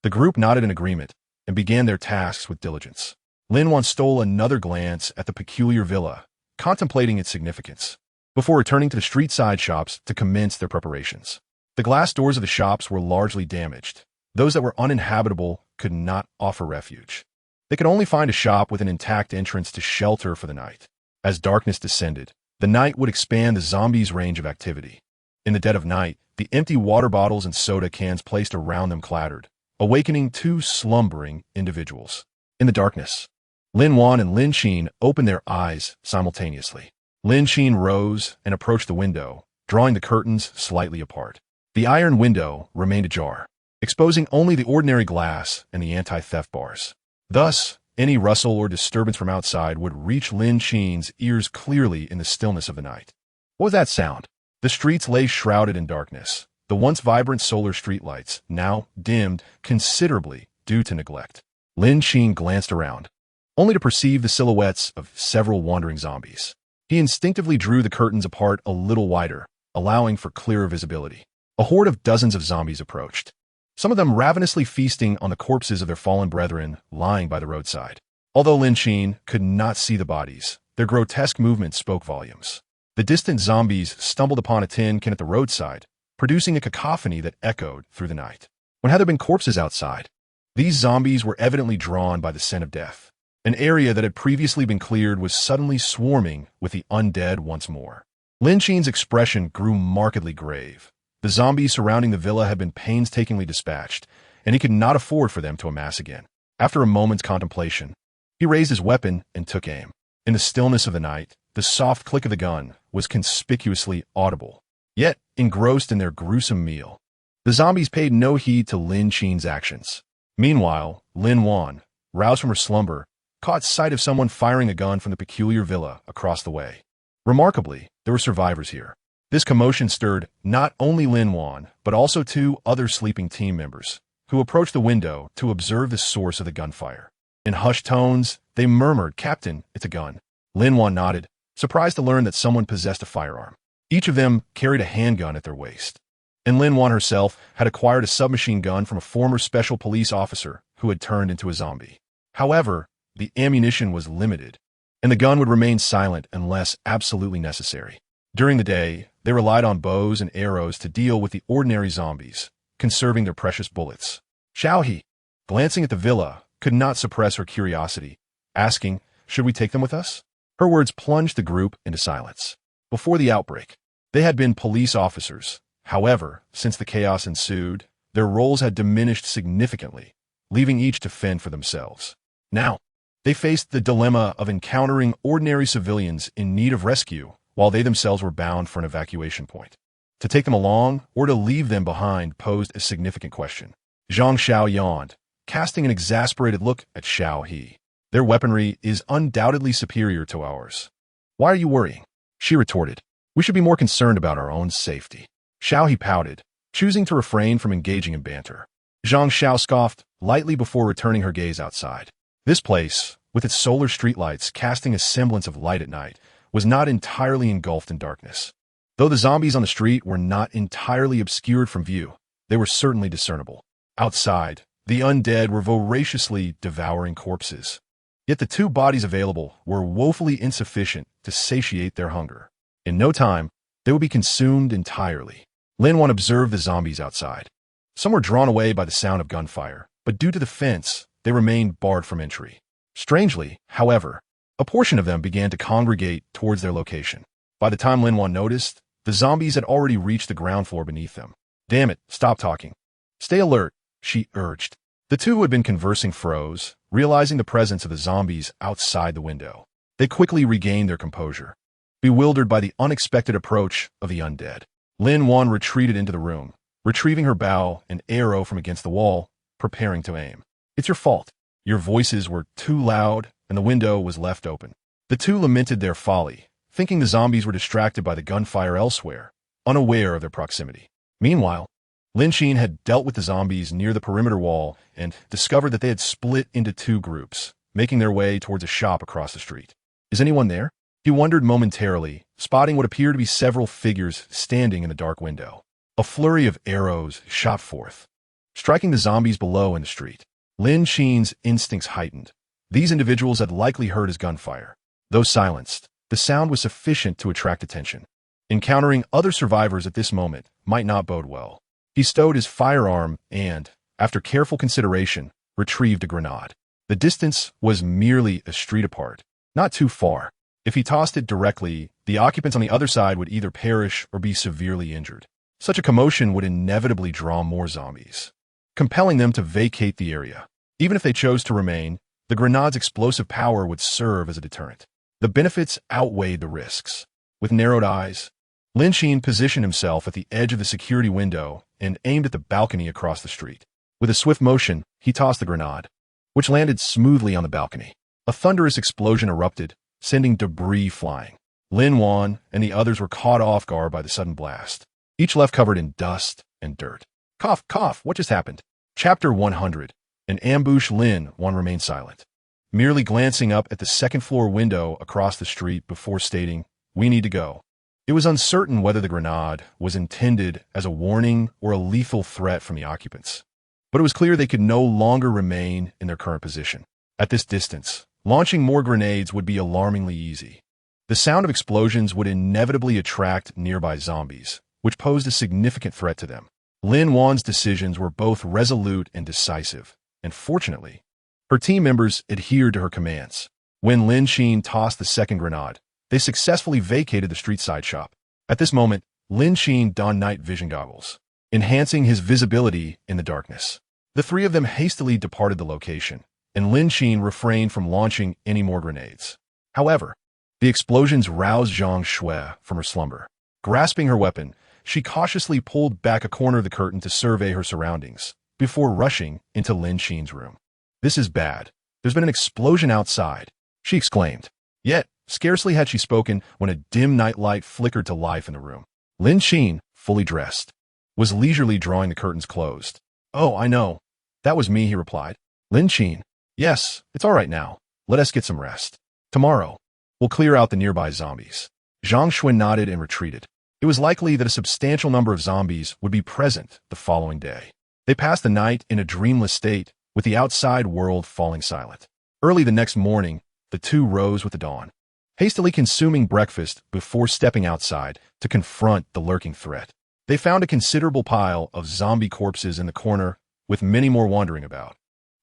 The group nodded in agreement and began their tasks with diligence. Lin Wan stole another glance at the peculiar villa, contemplating its significance, before returning to the street-side shops to commence their preparations. The glass doors of the shops were largely damaged. Those that were uninhabitable could not offer refuge. They could only find a shop with an intact entrance to shelter for the night. As darkness descended, the night would expand the zombies' range of activity. In the dead of night, the empty water bottles and soda cans placed around them clattered, awakening two slumbering individuals. In the darkness, Lin Wan and Lin Qin opened their eyes simultaneously. Lin Qin rose and approached the window, drawing the curtains slightly apart. The iron window remained ajar, exposing only the ordinary glass and the anti-theft bars. Thus, any rustle or disturbance from outside would reach Lin Qin's ears clearly in the stillness of the night. What was that sound? The streets lay shrouded in darkness, the once vibrant solar streetlights now dimmed considerably due to neglect. Lin Qin glanced around, only to perceive the silhouettes of several wandering zombies. He instinctively drew the curtains apart a little wider, allowing for clearer visibility. A horde of dozens of zombies approached, some of them ravenously feasting on the corpses of their fallen brethren lying by the roadside. Although Lin Qin could not see the bodies, their grotesque movements spoke volumes. The distant zombies stumbled upon a tin can at the roadside, producing a cacophony that echoed through the night. When had there been corpses outside? These zombies were evidently drawn by the scent of death. An area that had previously been cleared was suddenly swarming with the undead once more. Lin Qin's expression grew markedly grave. The zombies surrounding the villa had been painstakingly dispatched, and he could not afford for them to amass again. After a moment's contemplation, he raised his weapon and took aim. In the stillness of the night, the soft click of the gun was conspicuously audible. Yet, engrossed in their gruesome meal, the zombies paid no heed to Lin Qin's actions. Meanwhile, Lin Wan, roused from her slumber, caught sight of someone firing a gun from the peculiar villa across the way. Remarkably, there were survivors here. This commotion stirred not only Lin Qin, but also two other sleeping team members, who approached the window to observe the source of the gunfire. In hushed tones, they murmured, "Captain, it's a gun." Lin Qin nodded, surprised to learn that someone possessed a firearm. Each of them carried a handgun at their waist. And Lin Qin herself had acquired a submachine gun from a former special police officer who had turned into a zombie. However, the ammunition was limited, and the gun would remain silent unless absolutely necessary. During the day, they relied on bows and arrows to deal with the ordinary zombies, conserving their precious bullets. Xiaohe, glancing at the villa, could not suppress her curiosity, asking, "Should we take them with us?" Her words plunged the group into silence. Before the outbreak, they had been police officers. However, since the chaos ensued, their roles had diminished significantly, leaving each to fend for themselves. Now, they faced the dilemma of encountering ordinary civilians in need of rescue while they themselves were bound for an evacuation point. To take them along or to leave them behind posed a significant question. Zhang Xiao yawned, casting an exasperated look at Xiaohe. "Their weaponry is undoubtedly superior to ours. Why are you worrying?" She retorted. "We should be more concerned about our own safety." Xiaohe pouted, choosing to refrain from engaging in banter. Zhang Xiao scoffed lightly before returning her gaze outside. This place, with its solar streetlights casting a semblance of light at night, was not entirely engulfed in darkness. Though the zombies on the street were not entirely obscured from view, they were certainly discernible. Outside, the undead were voraciously devouring corpses. Yet the two bodies available were woefully insufficient to satiate their hunger. In no time, they would be consumed entirely. Lin Qin observed the zombies outside. Some were drawn away by the sound of gunfire, but due to the fence, they remained barred from entry. Strangely, however, a portion of them began to congregate towards their location. By the time Lin Qin noticed, the zombies had already reached the ground floor beneath them. "Damn it, stop talking. Stay alert," she urged. The two who had been conversing froze, realizing the presence of the zombies outside the window. They quickly regained their composure, bewildered by the unexpected approach of the undead. Lin Qin retreated into the room, retrieving her bow and arrow from against the wall, preparing to aim. "It's your fault. Your voices were too loud, and the window was left open." The two lamented their folly, thinking the zombies were distracted by the gunfire elsewhere, unaware of their proximity. Meanwhile, Lin Qin had dealt with the zombies near the perimeter wall and discovered that they had split into two groups, making their way towards a shop across the street. "Is anyone there?" He wondered momentarily, spotting what appeared to be several figures standing in the dark window. A flurry of arrows shot forth, striking the zombies below in the street. Lin Qin's instincts heightened. These individuals had likely heard his gunfire. Though silenced, the sound was sufficient to attract attention. Encountering other survivors at this moment might not bode well. He stowed his firearm and, after careful consideration, retrieved a grenade. The distance was merely a street apart, not too far. If he tossed it directly, the occupants on the other side would either perish or be severely injured. Such a commotion would inevitably draw more zombies, compelling them to vacate the area. Even if they chose to remain, the grenade's explosive power would serve as a deterrent. The benefits outweighed the risks. With narrowed eyes, Lin Qin positioned himself at the edge of the security window and aimed at the balcony across the street. With a swift motion, he tossed the grenade, which landed smoothly on the balcony. A thunderous explosion erupted, sending debris flying. Lin Qin and the others were caught off guard by the sudden blast, each left covered in dust and dirt. Cough, cough, what just happened? Chapter 100. An ambush. Lin Qin remained silent, merely glancing up at the second-floor window across the street before stating, "We need to go." It was uncertain whether the grenade was intended as a warning or a lethal threat from the occupants, but it was clear they could no longer remain in their current position. At this distance, launching more grenades would be alarmingly easy. The sound of explosions would inevitably attract nearby zombies, which posed a significant threat to them. Lin Qin's decisions were both resolute and decisive, and fortunately, her team members adhered to her commands. When Lin Qin tossed the second grenade, they successfully vacated the street-side shop. At this moment, Lin Qin donned night vision goggles, enhancing his visibility in the darkness. The three of them hastily departed the location, and Lin Qin refrained from launching any more grenades. However, the explosions roused Zhang Shui from her slumber. Grasping her weapon, she cautiously pulled back a corner of the curtain to survey her surroundings, before rushing into Lin Qin's room. "This is bad. There's been an explosion outside," she exclaimed. Yet, scarcely had she spoken when a dim night light flickered to life in the room. Lin Qin, fully dressed, was leisurely drawing the curtains closed. "Oh, I know. That was me," he replied. Lin Qin, "Yes, it's all right now. Let us get some rest. Tomorrow, we'll clear out the nearby zombies." Zhang Shui nodded and retreated. It was likely that a substantial number of zombies would be present the following day. They passed the night in a dreamless state, with the outside world falling silent. Early the next morning, the two rose with the dawn, hastily consuming breakfast before stepping outside to confront the lurking threat. They found a considerable pile of zombie corpses in the corner, with many more wandering about,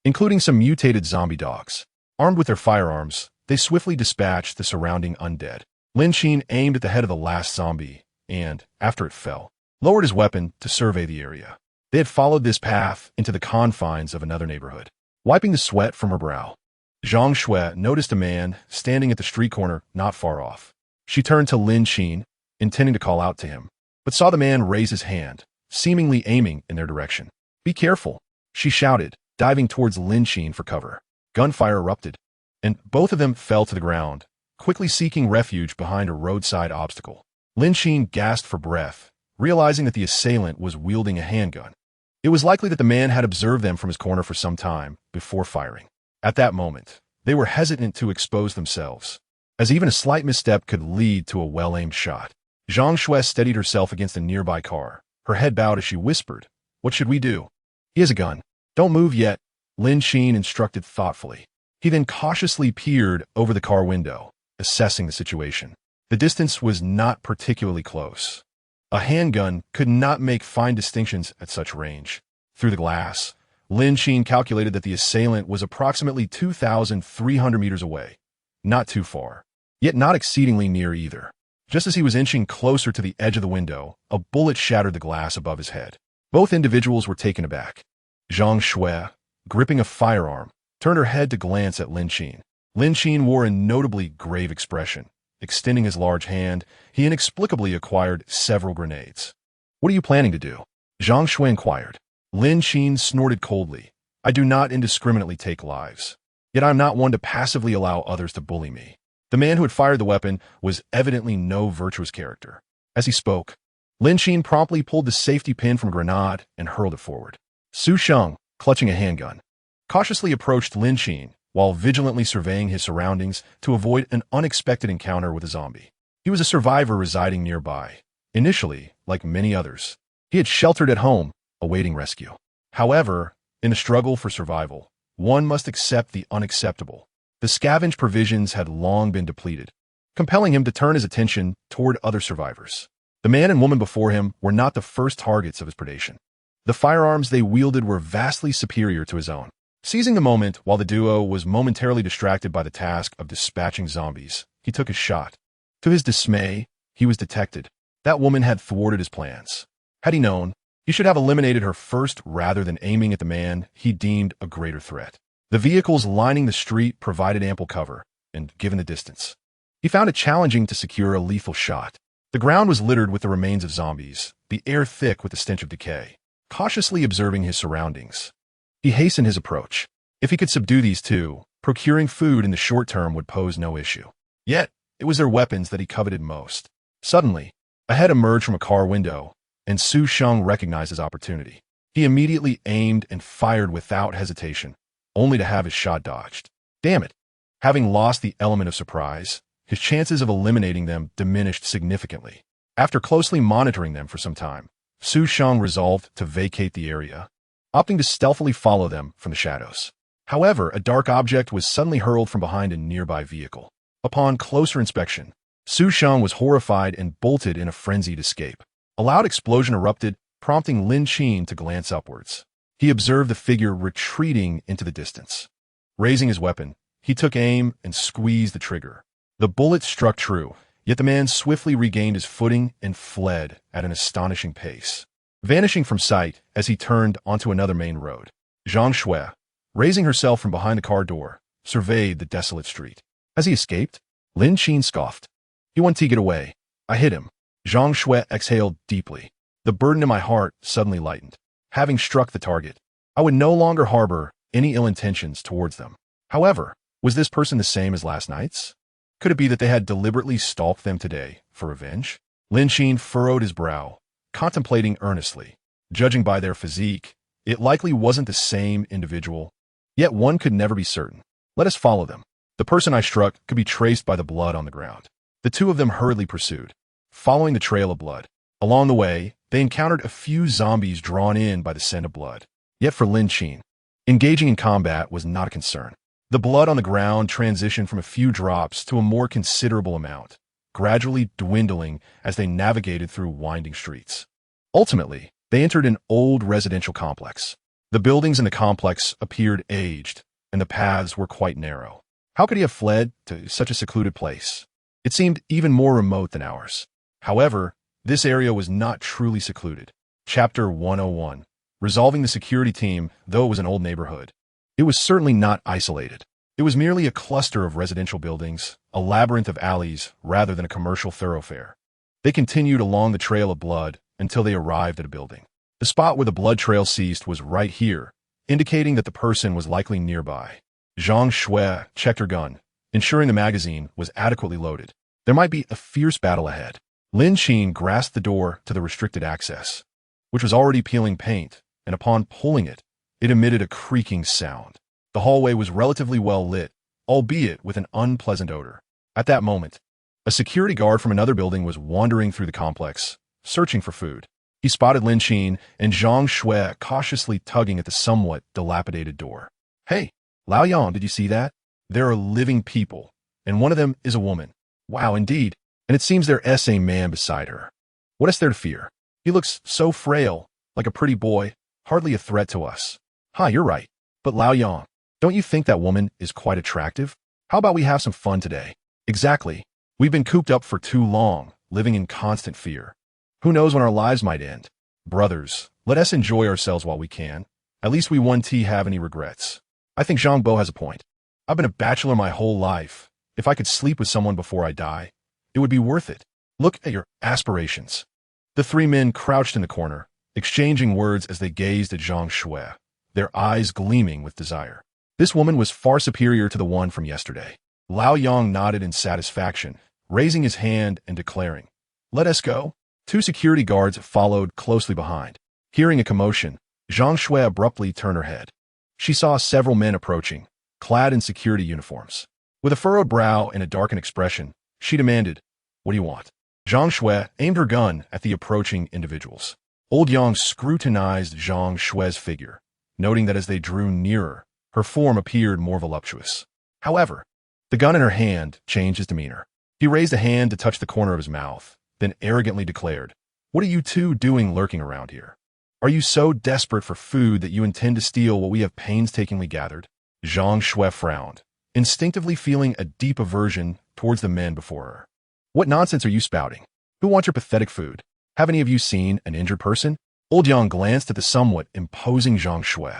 including some mutated zombie dogs. Armed with their firearms, they swiftly dispatched the surrounding undead. Lin Qin aimed at the head of the last zombie and, after it fell, lowered his weapon to survey the area. They had followed this path into the confines of another neighborhood. Wiping the sweat from her brow, Zhang Shui noticed a man standing at the street corner not far off. She turned to Lin Qin, intending to call out to him, but saw the man raise his hand, seemingly aiming in their direction. "Be careful," she shouted, diving towards Lin Qin for cover. Gunfire erupted, and both of them fell to the ground, quickly seeking refuge behind a roadside obstacle. Lin Qin gasped for breath, realizing that the assailant was wielding a handgun. It was likely that the man had observed them from his corner for some time before firing. At that moment, they were hesitant to expose themselves, as even a slight misstep could lead to a well-aimed shot. Zhang Shui steadied herself against a nearby car, her head bowed as she whispered, "What should we do?" "He has a gun. Don't move yet," Lin Qin instructed thoughtfully. He then cautiously peered over the car window, assessing the situation. The distance was not particularly close. A handgun could not make fine distinctions at such range. Through the glass, Lin Qin calculated that the assailant was approximately 2,300 meters away. Not too far, yet not exceedingly near either. Just as he was inching closer to the edge of the window, a bullet shattered the glass above his head. Both individuals were taken aback. Zhang Shui, gripping a firearm, turned her head to glance at Lin Qin. Lin Qin wore a notably grave expression. Extending his large hand, he inexplicably acquired several grenades. "What are you planning to do?" Zhang Shui inquired. Lin Qin snorted coldly. "I do not indiscriminately take lives. Yet I am not one to passively allow others to bully me." The man who had fired the weapon was evidently no virtuous character. As he spoke, Lin Qin promptly pulled the safety pin from a grenade and hurled it forward. Su Sheng, clutching a handgun, cautiously approached Lin Qin while vigilantly surveying his surroundings to avoid an unexpected encounter with a zombie. He was a survivor residing nearby. Initially, like many others, he had sheltered at home, awaiting rescue. However, in the struggle for survival, one must accept the unacceptable. The scavenged provisions had long been depleted, compelling him to turn his attention toward other survivors. The man and woman before him were not the first targets of his predation. The firearms they wielded were vastly superior to his own. Seizing the moment while the duo was momentarily distracted by the task of dispatching zombies, he took a shot. To his dismay, he was detected. That woman had thwarted his plans. Had he known, he should have eliminated her first rather than aiming at the man he deemed a greater threat. The vehicles lining the street provided ample cover, and given the distance, he found it challenging to secure a lethal shot. The ground was littered with the remains of zombies, the air thick with the stench of decay. Cautiously observing his surroundings, he hastened his approach. If he could subdue these two, procuring food in the short term would pose no issue. Yet, it was their weapons that he coveted most. Suddenly, a head emerged from a car window, and Su Sheng recognized his opportunity. He immediately aimed and fired without hesitation, only to have his shot dodged. Damn it! Having lost the element of surprise, his chances of eliminating them diminished significantly. After closely monitoring them for some time, Su Sheng resolved to vacate the area, opting to stealthily follow them from the shadows. However, a dark object was suddenly hurled from behind a nearby vehicle. Upon closer inspection, Su Sheng was horrified and bolted in a frenzied escape. A loud explosion erupted, prompting Lin Qin to glance upwards. He observed the figure retreating into the distance. Raising his weapon, he took aim and squeezed the trigger. The bullet struck true, yet the man swiftly regained his footing and fled at an astonishing pace, vanishing from sight as he turned onto another main road. Zhang Shui, raising herself from behind the car door, surveyed the desolate street. As he escaped, Lin Qin scoffed. "He went to get away. I hit him." Zhang Shui exhaled deeply. The burden in my heart suddenly lightened. Having struck the target, I would no longer harbor any ill intentions towards them. However, was this person the same as last night's? Could it be that they had deliberately stalked them today for revenge? Lin Qin furrowed his brow, contemplating earnestly. Judging by their physique, it likely wasn't the same individual. Yet one could never be certain. Let us follow them. The person I struck could be traced by the blood on the ground. The two of them hurriedly pursued, following the trail of blood. Along the way, they encountered a few zombies drawn in by the scent of blood. Yet for Lin Qin, engaging in combat was not a concern. The blood on the ground transitioned from a few drops to a more considerable amount, gradually dwindling as they navigated through winding streets. Ultimately, they entered an old residential complex. The buildings in the complex appeared aged, and the paths were quite narrow. How could he have fled to such a secluded place? It seemed even more remote than ours. However, this area was not truly secluded. Chapter 101. Resolving the security team, though it was an old neighborhood. It was certainly not isolated. It was merely a cluster of residential buildings, a labyrinth of alleys rather than a commercial thoroughfare. They continued along the trail of blood until they arrived at a building. The spot where the blood trail ceased was right here, indicating that the person was likely nearby. Zhang Shui checked her gun, ensuring the magazine was adequately loaded. There might be a fierce battle ahead. Lin Qin grasped the door to the restricted access, which was already peeling paint, and upon pulling it, it emitted a creaking sound. The hallway was relatively well lit, albeit with an unpleasant odor. At that moment, a security guard from another building was wandering through the complex, searching for food. He spotted Lin Qin and Zhang Shui cautiously tugging at the somewhat dilapidated door. Hey, Lao Yang, did you see that? There are living people, and one of them is a woman. Wow, indeed. And it seems there's a man beside her. What is there to fear? He looks so frail, like a pretty boy, hardly a threat to us. You're right. But Lao Yang, don't you think that woman is quite attractive? How about we have some fun today? Exactly. We've been cooped up for too long, living in constant fear. Who knows when our lives might end? Brothers, let us enjoy ourselves while we can. At least we won't have any regrets. I think Zhang Bo has a point. I've been a bachelor my whole life. If I could sleep with someone before I die, it would be worth it. Look at your aspirations. The three men crouched in the corner, exchanging words as they gazed at Zhang Shui, their eyes gleaming with desire. This woman was far superior to the one from yesterday. Lao Yang nodded in satisfaction, raising his hand and declaring, "Let us go." Two security guards followed closely behind. Hearing a commotion, Zhang Shui abruptly turned her head. She saw several men approaching, clad in security uniforms. With a furrowed brow and a darkened expression, she demanded, "What do you want?" Zhang Shui aimed her gun at the approaching individuals. Old Yang scrutinized Zhang Shui's figure, noting that as they drew nearer, her form appeared more voluptuous. However, the gun in her hand changed his demeanor. He raised a hand to touch the corner of his mouth, then arrogantly declared, "What are you two doing lurking around here? Are you so desperate for food that you intend to steal what we have painstakingly gathered?" Zhang Shui frowned, instinctively feeling a deep aversion towards the men before her. "What nonsense are you spouting? Who wants your pathetic food? Have any of you seen an injured person?" Old Yang glanced at the somewhat imposing Zhang Shui,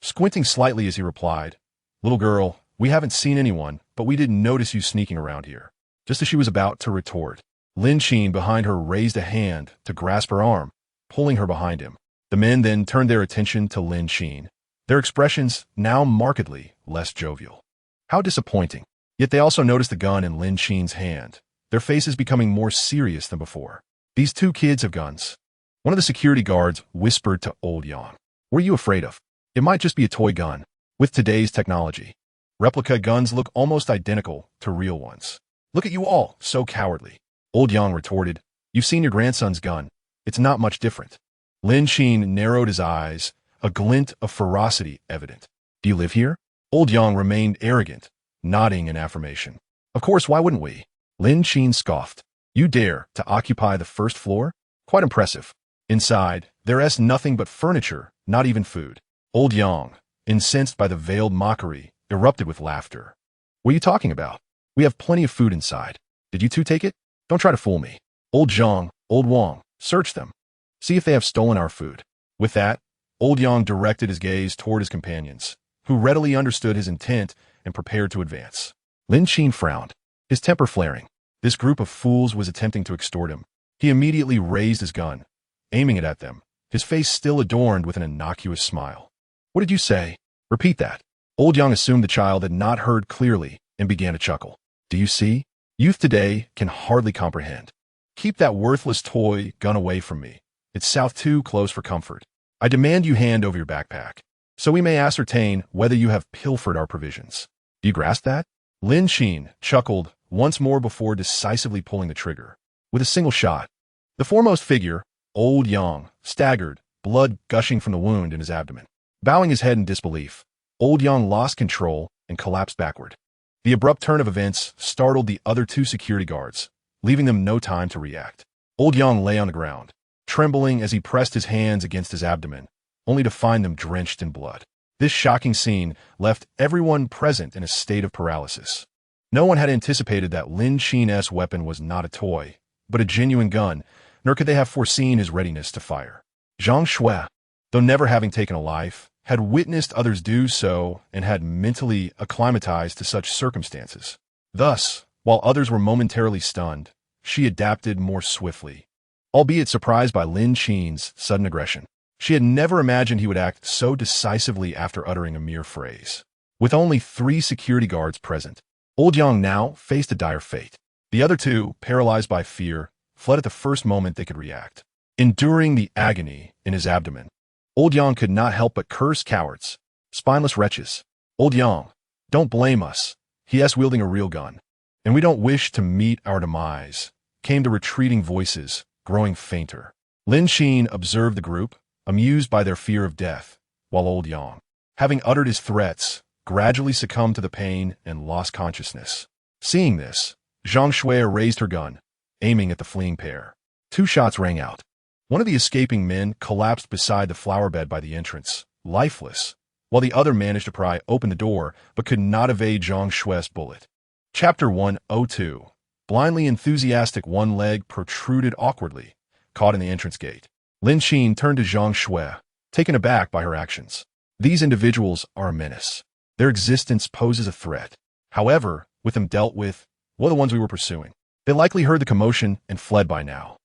squinting slightly as he replied, "Little girl, we haven't seen anyone, but we didn't notice you sneaking around here." Just as she was about to retort, Lin Qin behind her raised a hand to grasp her arm, pulling her behind him. The men then turned their attention to Lin Qin, their expressions now markedly less jovial. How disappointing. Yet they also noticed the gun in Lin Qin's hand, their faces becoming more serious than before. "These two kids have guns." One of the security guards whispered to Old Yang, "What are you afraid of? It might just be a toy gun. With today's technology, replica guns look almost identical to real ones. Look at you all, so cowardly." Old Yang retorted, "You've seen your grandson's gun. It's not much different." Lin Qin narrowed his eyes, a glint of ferocity evident. "Do you live here?" Old Yang remained arrogant, nodding in affirmation. "Of course, why wouldn't we?" Lin Qin scoffed. "You dare to occupy the first floor? Quite impressive. Inside, there's nothing but furniture, not even food." Old Yang, incensed by the veiled mockery, erupted with laughter. "What are you talking about? We have plenty of food inside. Did you two take it? Don't try to fool me. Old Zhang, Old Wang, search them. See if they have stolen our food." With that, Old Yang directed his gaze toward his companions, who readily understood his intent and prepared to advance. Lin Qin frowned, his temper flaring. This group of fools was attempting to extort him. He immediately raised his gun, aiming it at them, his face still adorned with an innocuous smile. "What did you say? Repeat that." Old Yang assumed the child had not heard clearly and began to chuckle. "Do you see? Youth today can hardly comprehend. Keep that worthless toy gun away from me. It's south too close for comfort. I demand you hand over your backpack, so we may ascertain whether you have pilfered our provisions. Do you grasp that? Lin Qin chuckled once more before decisively pulling the trigger. With a single shot, the foremost figure, Old Yang, staggered, blood gushing from the wound in his abdomen. Bowing his head in disbelief, Old Yang lost control and collapsed backward. The abrupt turn of events startled the other two security guards, leaving them no time to react. Old Yang lay on the ground, trembling as he pressed his hands against his abdomen, only to find them drenched in blood. This shocking scene left everyone present in a state of paralysis. No one had anticipated that Lin Qin's weapon was not a toy, but a genuine gun, nor could they have foreseen his readiness to fire. Zhang Shui, though never having taken a life, had witnessed others do so and had mentally acclimatized to such circumstances. Thus, while others were momentarily stunned, she adapted more swiftly, albeit surprised by Lin Qin's sudden aggression. She had never imagined he would act so decisively after uttering a mere phrase. With only 3 security guards present, Old Yang now faced a dire fate. The other two, paralyzed by fear, fled at the first moment they could react. Enduring the agony in his abdomen, Old Yang could not help but curse cowards, spineless wretches. Old Yang, don't blame us. He is wielding a real gun, and we don't wish to meet our demise, came the retreating voices, growing fainter. Lin Qin observed the group, amused by their fear of death, while Old Yang, having uttered his threats, gradually succumbed to the pain and lost consciousness. Seeing this, Zhang Shui raised her gun, aiming at the fleeing pair. 2 shots rang out. One of the escaping men collapsed beside the flower bed by the entrance, lifeless, while the other managed to pry open the door but could not evade Zhang Shui's bullet. Chapter 102. Blindly enthusiastic one leg protruded awkwardly, caught in the entrance gate. Lin Qin turned to Zhang Shui, taken aback by her actions. These individuals are a menace. Their existence poses a threat. However, with them dealt with, well, the ones we were pursuing. They likely heard the commotion and fled by now.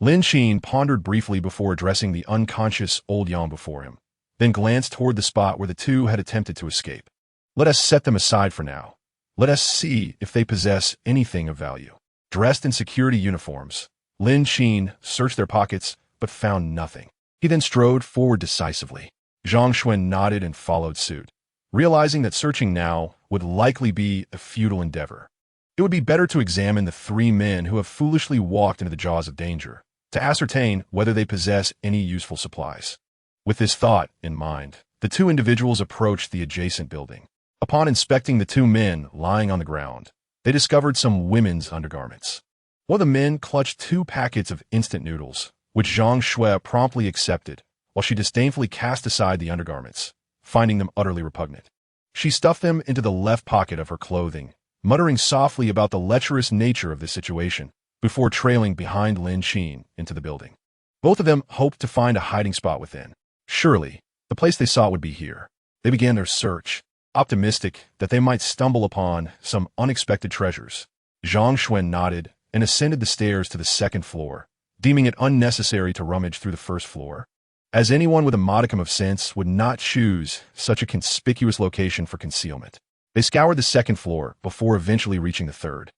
Lin Qin pondered briefly before addressing the unconscious Old Yang before him, then glanced toward the spot where the two had attempted to escape. Let us set them aside for now. Let us see if they possess anything of value. Dressed in security uniforms, Lin Qin searched their pockets but found nothing. He then strode forward decisively. Zhang Shui nodded and followed suit, realizing that searching now would likely be a futile endeavor. It would be better to examine the 3 men who have foolishly walked into the jaws of danger, to ascertain whether they possess any useful supplies. With this thought in mind, the 2 individuals approached the adjacent building. Upon inspecting the 2 men lying on the ground, they discovered some women's undergarments. One of the men clutched 2 packets of instant noodles, which Zhang Shui promptly accepted, while she disdainfully cast aside the undergarments, finding them utterly repugnant. She stuffed them into the left pocket of her clothing, muttering softly about the lecherous nature of the situation, before trailing behind Lin Qin into the building. Both of them hoped to find a hiding spot within. Surely, the place they sought would be here. They began their search, optimistic that they might stumble upon some unexpected treasures. Zhang Shui nodded and ascended the stairs to the 2nd floor, deeming it unnecessary to rummage through the 1st floor, as anyone with a modicum of sense would not choose such a conspicuous location for concealment. They scoured the 2nd floor before eventually reaching the 3rd.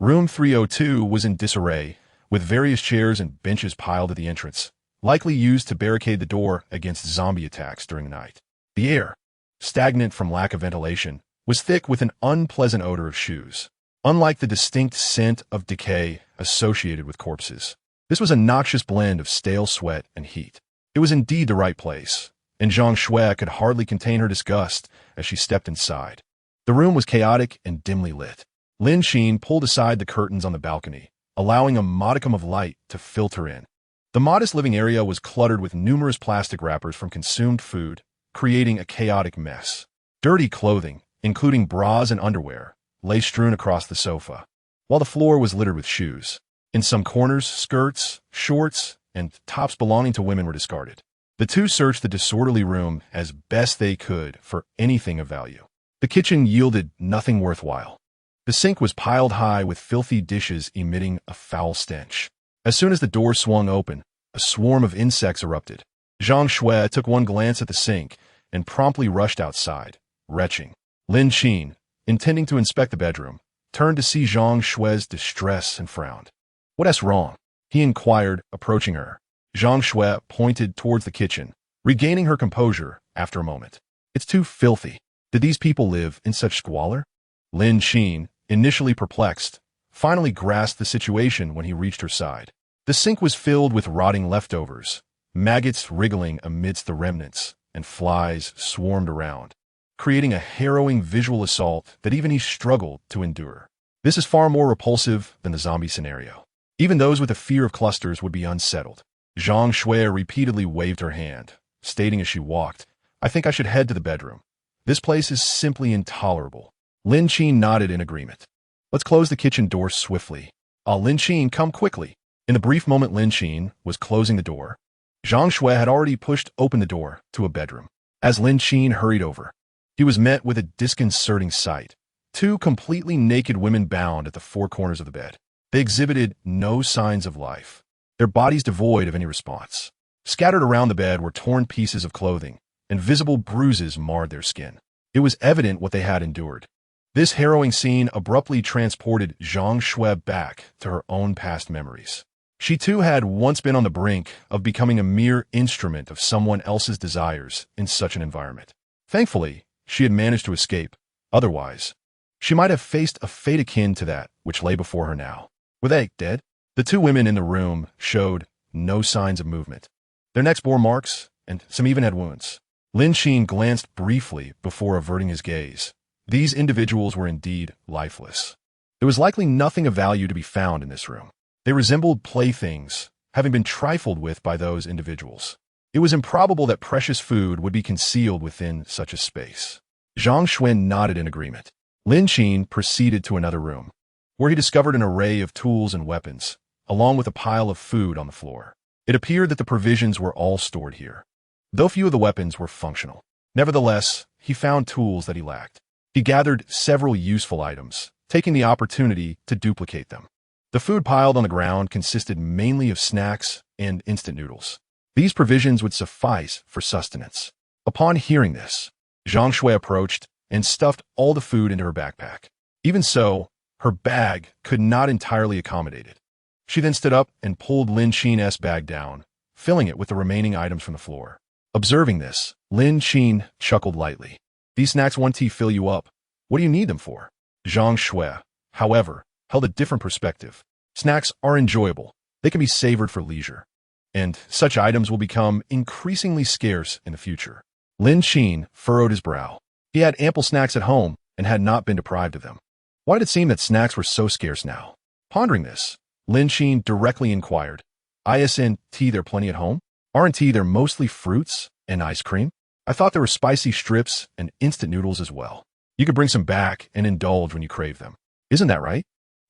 Room 302 was in disarray, with various chairs and benches piled at the entrance, likely used to barricade the door against zombie attacks during the night. The air, stagnant from lack of ventilation, was thick with an unpleasant odor of shoes, unlike the distinct scent of decay associated with corpses. This was a noxious blend of stale sweat and heat. It was indeed the right place, and Zhang Shui could hardly contain her disgust as she stepped inside. The room was chaotic and dimly lit. Lin Qin pulled aside the curtains on the balcony, allowing a modicum of light to filter in. The modest living area was cluttered with numerous plastic wrappers from consumed food, creating a chaotic mess. Dirty clothing, including bras and underwear, lay strewn across the sofa, while the floor was littered with shoes. In some corners, skirts, shorts, and tops belonging to women were discarded. The two searched the disorderly room as best they could for anything of value. The kitchen yielded nothing worthwhile. The sink was piled high with filthy dishes emitting a foul stench. As soon as the door swung open, a swarm of insects erupted. Zhang Shui took one glance at the sink and promptly rushed outside, retching. Lin Qin, intending to inspect the bedroom, turned to see Zhang Shui's distress and frowned. "What is wrong?" he inquired, approaching her. Zhang Shui pointed towards the kitchen, regaining her composure after a moment. It's too filthy. Did these people live in such squalor? Lin Qin, initially perplexed, finally grasped the situation when he reached her side. The sink was filled with rotting leftovers, maggots wriggling amidst the remnants, and flies swarmed around, creating a harrowing visual assault that even he struggled to endure. This is far more repulsive than the zombie scenario. Even those with a fear of clusters would be unsettled. Zhang Shui repeatedly waved her hand, stating as she walked, I think I should head to the bedroom. This place is simply intolerable. Lin Qin nodded in agreement. Let's close the kitchen door swiftly. Lin Qin, come quickly. In the brief moment Lin Qin was closing the door, Zhang Shui had already pushed open the door to a bedroom. As Lin Qin hurried over, he was met with a disconcerting sight. Two completely naked women bound at the four corners of the bed. They exhibited no signs of life, their bodies devoid of any response. Scattered around the bed were torn pieces of clothing, and visible bruises marred their skin. It was evident what they had endured. This harrowing scene abruptly transported Zhang Shui back to her own past memories. She too had once been on the brink of becoming a mere instrument of someone else's desires in such an environment. Thankfully, she had managed to escape. Otherwise, she might have faced a fate akin to that which lay before her now. Were they dead? The two women in the room showed no signs of movement. Their necks bore marks, and some even had wounds. Lin Qin glanced briefly before averting his gaze. These individuals were indeed lifeless. There was likely nothing of value to be found in this room. They resembled playthings, having been trifled with by those individuals. It was improbable that precious food would be concealed within such a space. Zhang Shui nodded in agreement. Lin Qin proceeded to another room, where he discovered an array of tools and weapons, along with a pile of food on the floor. It appeared that the provisions were all stored here, though few of the weapons were functional. Nevertheless, he found tools that he lacked. He gathered several useful items, taking the opportunity to duplicate them. The food piled on the ground consisted mainly of snacks and instant noodles. These provisions would suffice for sustenance. Upon hearing this, Zhang Shui approached and stuffed all the food into her backpack. Even so, her bag could not entirely accommodate it. She then stood up and pulled Lin Qin's bag down, filling it with the remaining items from the floor. Observing this, Lin Qin chuckled lightly. These snacks won't fill you up. What do you need them for? Zhang Shui, however, held a different perspective. Snacks are enjoyable. They can be savored for leisure, and such items will become increasingly scarce in the future. Lin Qin furrowed his brow. He had ample snacks at home and had not been deprived of them. Why did it seem that snacks were so scarce now? Pondering this, Lin Qin directly inquired, Isn't there plenty at home? Aren't there mostly fruits and ice cream? I thought there were spicy strips and instant noodles as well. You could bring some back and indulge when you crave them. Isn't that right?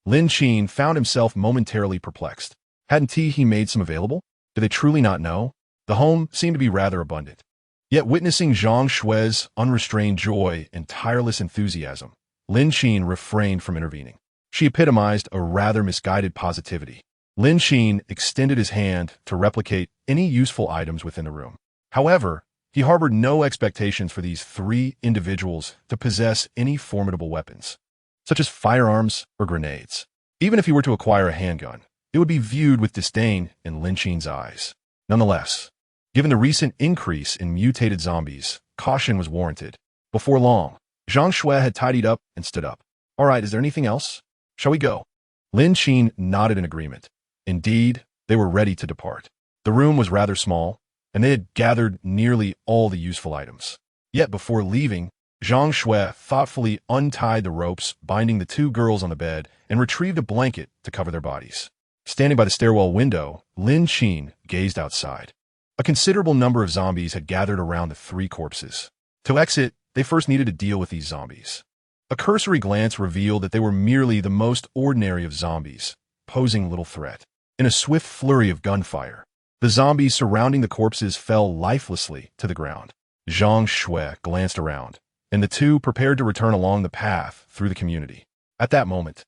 Lin Qin found himself momentarily perplexed. Hadn't he made some available? Did they truly not know? The home seemed to be rather abundant. Yet witnessing Zhang Shui's unrestrained joy and tireless enthusiasm, Lin Qin refrained from intervening. She epitomized a rather misguided positivity. Lin Qin extended his hand to replicate any useful items within the room. However, he harbored no expectations for these three individuals to possess any formidable weapons, such as firearms or grenades. Even if he were to acquire a handgun, it would be viewed with disdain in Lin Qin's eyes. Nonetheless, given the recent increase in mutated zombies, caution was warranted. Before long, Zhang Shui had tidied up and stood up. All right, is there anything else? Shall we go? Lin Qin nodded in agreement. Indeed, they were ready to depart. The room was rather small, and they had gathered nearly all the useful items. Yet before leaving, Zhang Shui thoughtfully untied the ropes binding the two girls on the bed and retrieved a blanket to cover their bodies. Standing by the stairwell window, Lin Qin gazed outside. A considerable number of zombies had gathered around the three corpses. To exit, they first needed to deal with these zombies. A cursory glance revealed that they were merely the most ordinary of zombies, posing little threat. In a swift flurry of gunfire, the zombies surrounding the corpses fell lifelessly to the ground. Zhang Shui glanced around, and the two prepared to return along the path through the community. At that moment,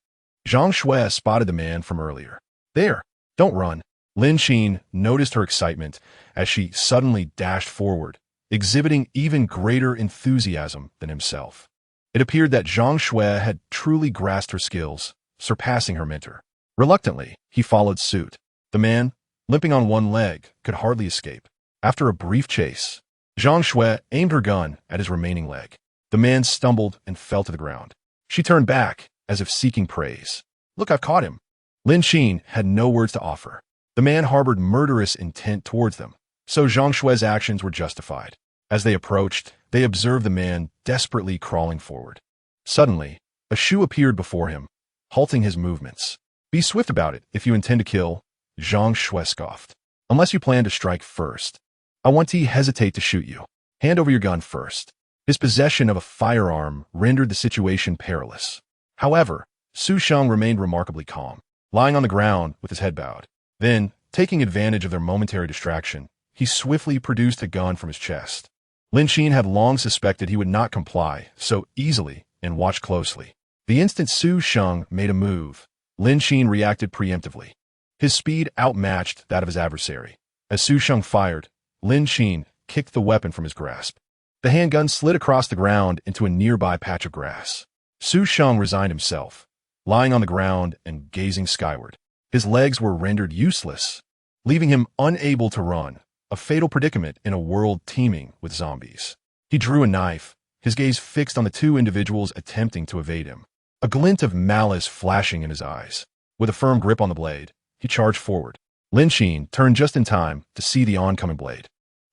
Zhang Shui spotted the man from earlier. There, don't run. Lin Qin noticed her excitement as she suddenly dashed forward, exhibiting even greater enthusiasm than himself. It appeared that Zhang Shui had truly grasped her skills, surpassing her mentor. Reluctantly, he followed suit. The man, limping on one leg, could hardly escape. After a brief chase, Zhang Shui aimed her gun at his remaining leg. The man stumbled and fell to the ground. She turned back, as if seeking praise. "Look, I've caught him." Lin Qin had no words to offer. The man harbored murderous intent towards them, so Zhang Shui's actions were justified. As they approached, they observed the man desperately crawling forward. Suddenly, a shoe appeared before him, halting his movements. "Be swift about it if you intend to kill," Zhang Shui scoffed. "Unless you plan to strike first. I want to hesitate to shoot you. Hand over your gun first." His possession of a firearm rendered the situation perilous. However, Su Sheng remained remarkably calm, lying on the ground with his head bowed. Then, taking advantage of their momentary distraction, he swiftly produced a gun from his chest. Lin Qin had long suspected he would not comply so easily and watched closely. The instant Su Sheng made a move, Lin Qin reacted preemptively. His speed outmatched that of his adversary. As Su Sheng fired, Lin Qin kicked the weapon from his grasp. The handgun slid across the ground into a nearby patch of grass. Su Sheng resigned himself, lying on the ground and gazing skyward. His legs were rendered useless, leaving him unable to run, a fatal predicament in a world teeming with zombies. He drew a knife, his gaze fixed on the two individuals attempting to evade him, a glint of malice flashing in his eyes. With a firm grip on the blade, he charged forward. Lin Qin turned just in time to see the oncoming blade.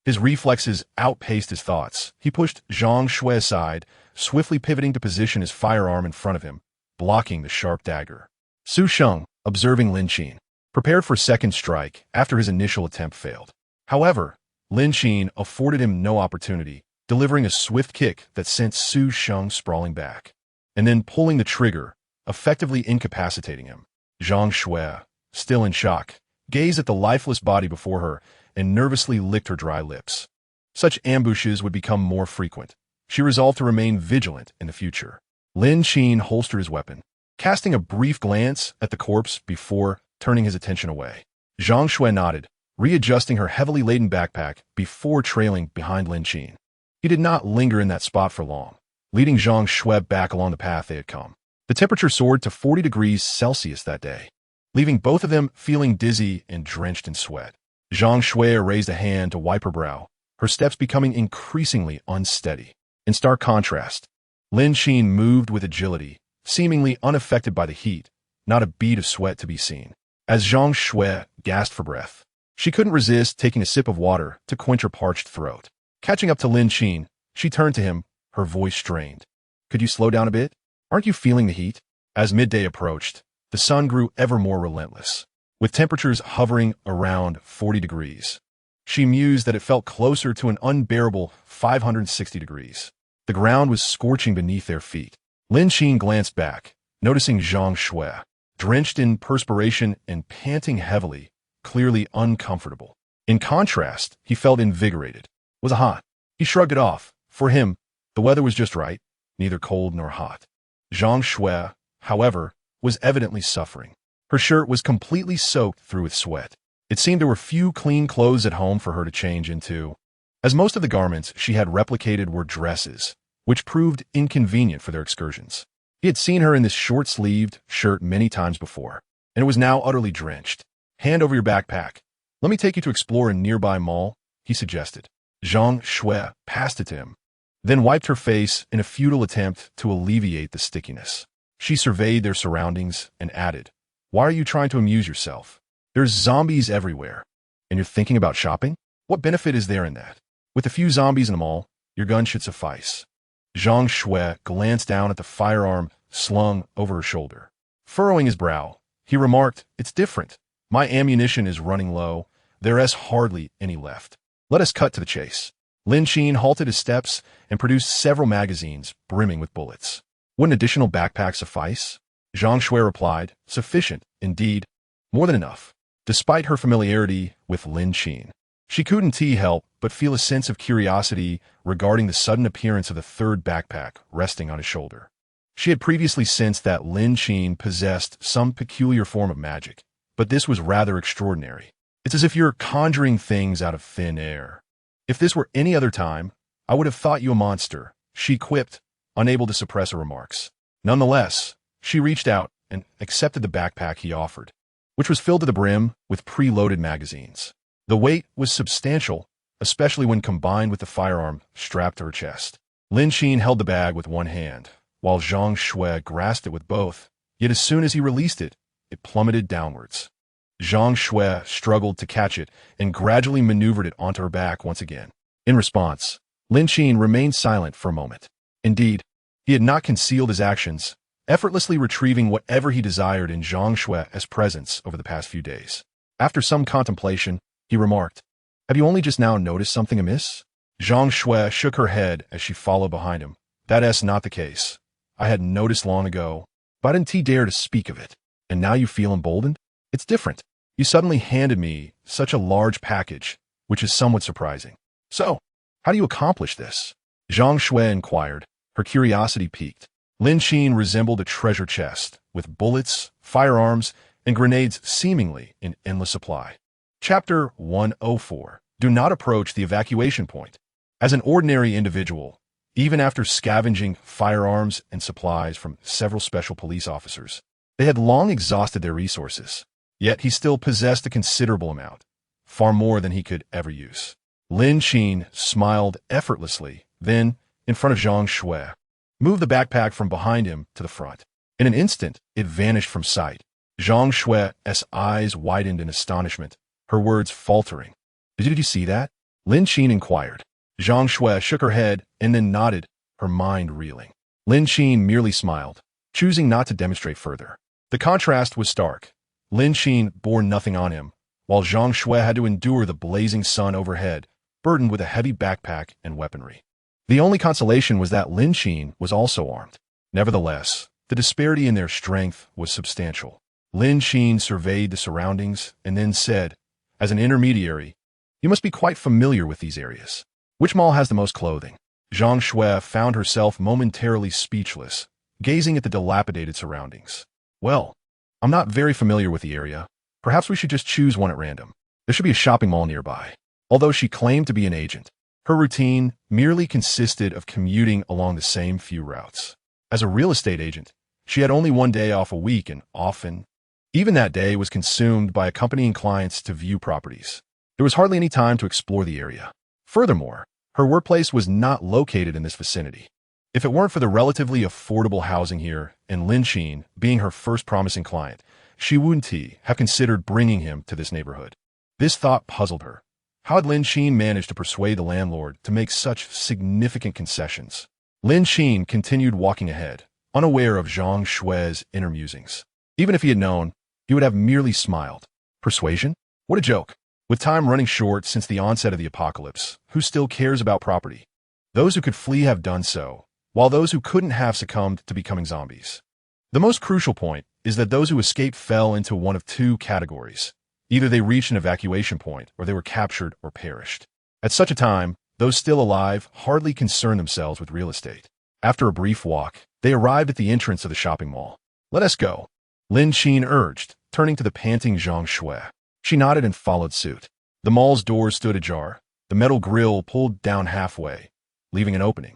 His reflexes outpaced his thoughts. He pushed Zhang Shui aside, swiftly pivoting to position his firearm in front of him, blocking the sharp dagger. Su Sheng, observing Lin Qin, prepared for a second strike after his initial attempt failed. However, Lin Qin afforded him no opportunity, delivering a swift kick that sent Su Sheng sprawling back, and then pulling the trigger, effectively incapacitating him. Zhang Shui, still in shock, gazed at the lifeless body before her and nervously licked her dry lips. Such ambushes would become more frequent. She resolved to remain vigilant in the future. Lin Qin holstered his weapon, casting a brief glance at the corpse before turning his attention away. Zhang Shui nodded, readjusting her heavily laden backpack before trailing behind Lin Qin. He did not linger in that spot for long, leading Zhang Shui back along the path they had come. The temperature soared to 40 degrees Celsius that day, leaving both of them feeling dizzy and drenched in sweat. Zhang Shui raised a hand to wipe her brow, her steps becoming increasingly unsteady. In stark contrast, Lin Qin moved with agility, seemingly unaffected by the heat, not a bead of sweat to be seen. As Zhang Shui gasped for breath, she couldn't resist taking a sip of water to quench her parched throat. Catching up to Lin Qin, she turned to him, her voice strained. "Could you slow down a bit? Aren't you feeling the heat?" As midday approached, the sun grew ever more relentless, with temperatures hovering around 40 degrees. She mused that it felt closer to an unbearable 560 degrees. The ground was scorching beneath their feet. Lin Qin glanced back, noticing Zhang Shui, drenched in perspiration and panting heavily, clearly uncomfortable. In contrast, he felt invigorated. Was it hot? He shrugged it off. For him, the weather was just right, neither cold nor hot. Zhang Shui, however, was evidently suffering. Her shirt was completely soaked through with sweat. It seemed there were few clean clothes at home for her to change into, as most of the garments she had replicated were dresses, which proved inconvenient for their excursions. He had seen her in this short-sleeved shirt many times before, and it was now utterly drenched. "Hand over your backpack. Let me take you to explore a nearby mall," he suggested. Zhang Shui passed it to him, then wiped her face in a futile attempt to alleviate the stickiness. She surveyed their surroundings and added, "Why are you trying to amuse yourself? There's zombies everywhere. And you're thinking about shopping? What benefit is there in that? With a few zombies in the mall, your gun should suffice." Zhang Shui glanced down at the firearm slung over her shoulder. Furrowing his brow, he remarked, "It's different. My ammunition is running low. There's hardly any left. Let us cut to the chase." Lin Qin halted his steps and produced several magazines brimming with bullets. "Would an additional backpack suffice?" Zhang Shui replied, "Sufficient, indeed. More than enough." Despite her familiarity with Lin Qin, she couldn't help but feel a sense of curiosity regarding the sudden appearance of the third backpack resting on his shoulder. She had previously sensed that Lin Qin possessed some peculiar form of magic, but this was rather extraordinary. "It's as if you're conjuring things out of thin air. If this were any other time, I would have thought you a monster," she quipped, unable to suppress her remarks. Nonetheless, she reached out and accepted the backpack he offered. which was filled to the brim with preloaded magazines. The weight was substantial, especially when combined with the firearm strapped to her chest. Lin Qin held the bag with one hand, while Zhang Shui grasped it with both, yet as soon as he released it, it plummeted downwards. Zhang Shui struggled to catch it and gradually maneuvered it onto her back once again. In response, Lin Qin remained silent for a moment. Indeed, he had not concealed his actions, effortlessly retrieving whatever he desired in Zhang Shui's presence over the past few days. After some contemplation, he remarked, "Have you only just now noticed something amiss?" Zhang Shui shook her head as she followed behind him. "That's not the case. I had noticed long ago, but I didn't dare to speak of it. And now you feel emboldened? It's different. You suddenly handed me such a large package, which is somewhat surprising. So, how do you accomplish this?" Zhang Shui inquired, her curiosity piqued. Lin Qin resembled a treasure chest, with bullets, firearms, and grenades seemingly in endless supply. Chapter 104. Do not approach the evacuation point. As an ordinary individual, even after scavenging firearms and supplies from several special police officers, they had long exhausted their resources. Yet he still possessed a considerable amount, far more than he could ever use. Lin Qin smiled effortlessly, then, in front of Zhang Shui, moved the backpack from behind him to the front. In an instant, it vanished from sight. Zhang Shui's eyes widened in astonishment, her words faltering. Did you see that?" Lin Qin inquired. Zhang Shui shook her head and then nodded, her mind reeling. Lin Qin merely smiled, choosing not to demonstrate further. The contrast was stark. Lin Qin bore nothing on him, while Zhang Shui had to endure the blazing sun overhead, burdened with a heavy backpack and weaponry. The only consolation was that Lin Qin was also armed. Nevertheless, the disparity in their strength was substantial. Lin Qin surveyed the surroundings and then said, "As an intermediary, you must be quite familiar with these areas. Which mall has the most clothing?" Zhang Shui found herself momentarily speechless, gazing at the dilapidated surroundings. "Well, I'm not very familiar with the area. Perhaps we should just choose one at random. There should be a shopping mall nearby." Although she claimed to be an agent, her routine merely consisted of commuting along the same few routes. As a real estate agent, she had only one day off a week and often, even that day was consumed by accompanying clients to view properties. There was hardly any time to explore the area. Furthermore, her workplace was not located in this vicinity. If it weren't for the relatively affordable housing here and Lin Qin being her first promising client, she wouldn't have considered bringing him to this neighborhood. This thought puzzled her. How had Lin Qin managed to persuade the landlord to make such significant concessions? Lin Qin continued walking ahead, unaware of Zhang Shui's inner musings. Even if he had known, he would have merely smiled. Persuasion? What a joke. With time running short since the onset of the apocalypse, who still cares about property? Those who could flee have done so, while those who couldn't have succumbed to becoming zombies. The most crucial point is that those who escaped fell into one of two categories. Either they reached an evacuation point, or they were captured or perished. At such a time, those still alive hardly concern themselves with real estate. After a brief walk, they arrived at the entrance of the shopping mall. "Let us go," Lin Qin urged, turning to the panting Zhang Shui. She nodded and followed suit. The mall's doors stood ajar, the metal grill pulled down halfway, leaving an opening.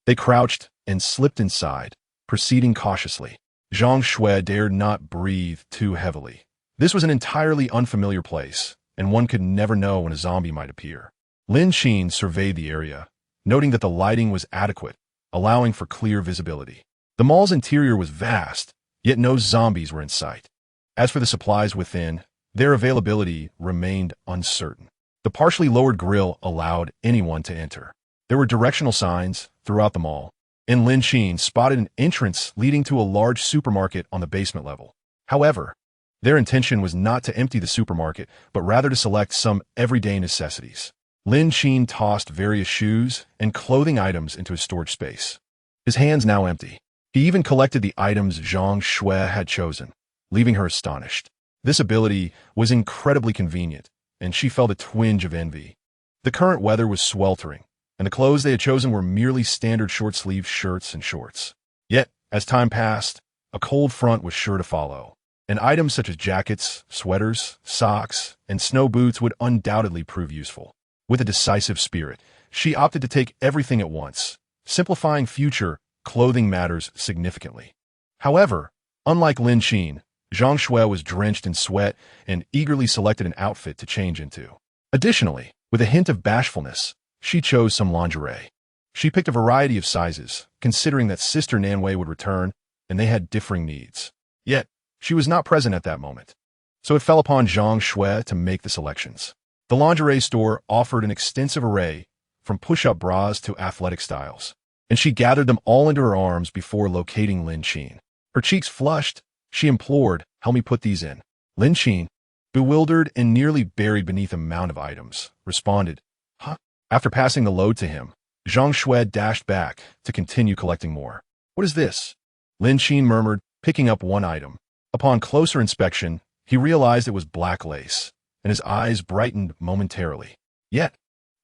They crouched and slipped inside, proceeding cautiously. Zhang Shui dared not breathe too heavily. This was an entirely unfamiliar place, and one could never know when a zombie might appear. Lin Qin surveyed the area, noting that the lighting was adequate, allowing for clear visibility. The mall's interior was vast, yet no zombies were in sight. As for the supplies within, their availability remained uncertain. The partially lowered grill allowed anyone to enter. There were directional signs throughout the mall, and Lin Qin spotted an entrance leading to a large supermarket on the basement level. However, their intention was not to empty the supermarket, but rather to select some everyday necessities. Lin Qin tossed various shoes and clothing items into his storage space. His hands now empty. He even collected the items Zhang Shui had chosen, leaving her astonished. This ability was incredibly convenient, and she felt a twinge of envy. The current weather was sweltering, and the clothes they had chosen were merely standard short-sleeved shirts and shorts. Yet, as time passed, a cold front was sure to follow, and items such as jackets, sweaters, socks, and snow boots would undoubtedly prove useful. With a decisive spirit, she opted to take everything at once, simplifying future clothing matters significantly. However, unlike Lin Qin, Zhang Shui was drenched in sweat and eagerly selected an outfit to change into. Additionally, with a hint of bashfulness, she chose some lingerie. She picked a variety of sizes, considering that Sister Nanwei would return and they had differing needs. Yet, she was not present at that moment. So it fell upon Zhang Shui to make the selections. The lingerie store offered an extensive array, from push-up bras to athletic styles, and she gathered them all into her arms before locating Lin Qin. Her cheeks flushed. She implored, "Help me put these in." Lin Qin, bewildered and nearly buried beneath a mound of items, responded, "Huh?" After passing the load to him, Zhang Shui dashed back to continue collecting more. "What is this?" Lin Qin murmured, picking up one item. Upon closer inspection, he realized it was black lace, and his eyes brightened momentarily. Yet,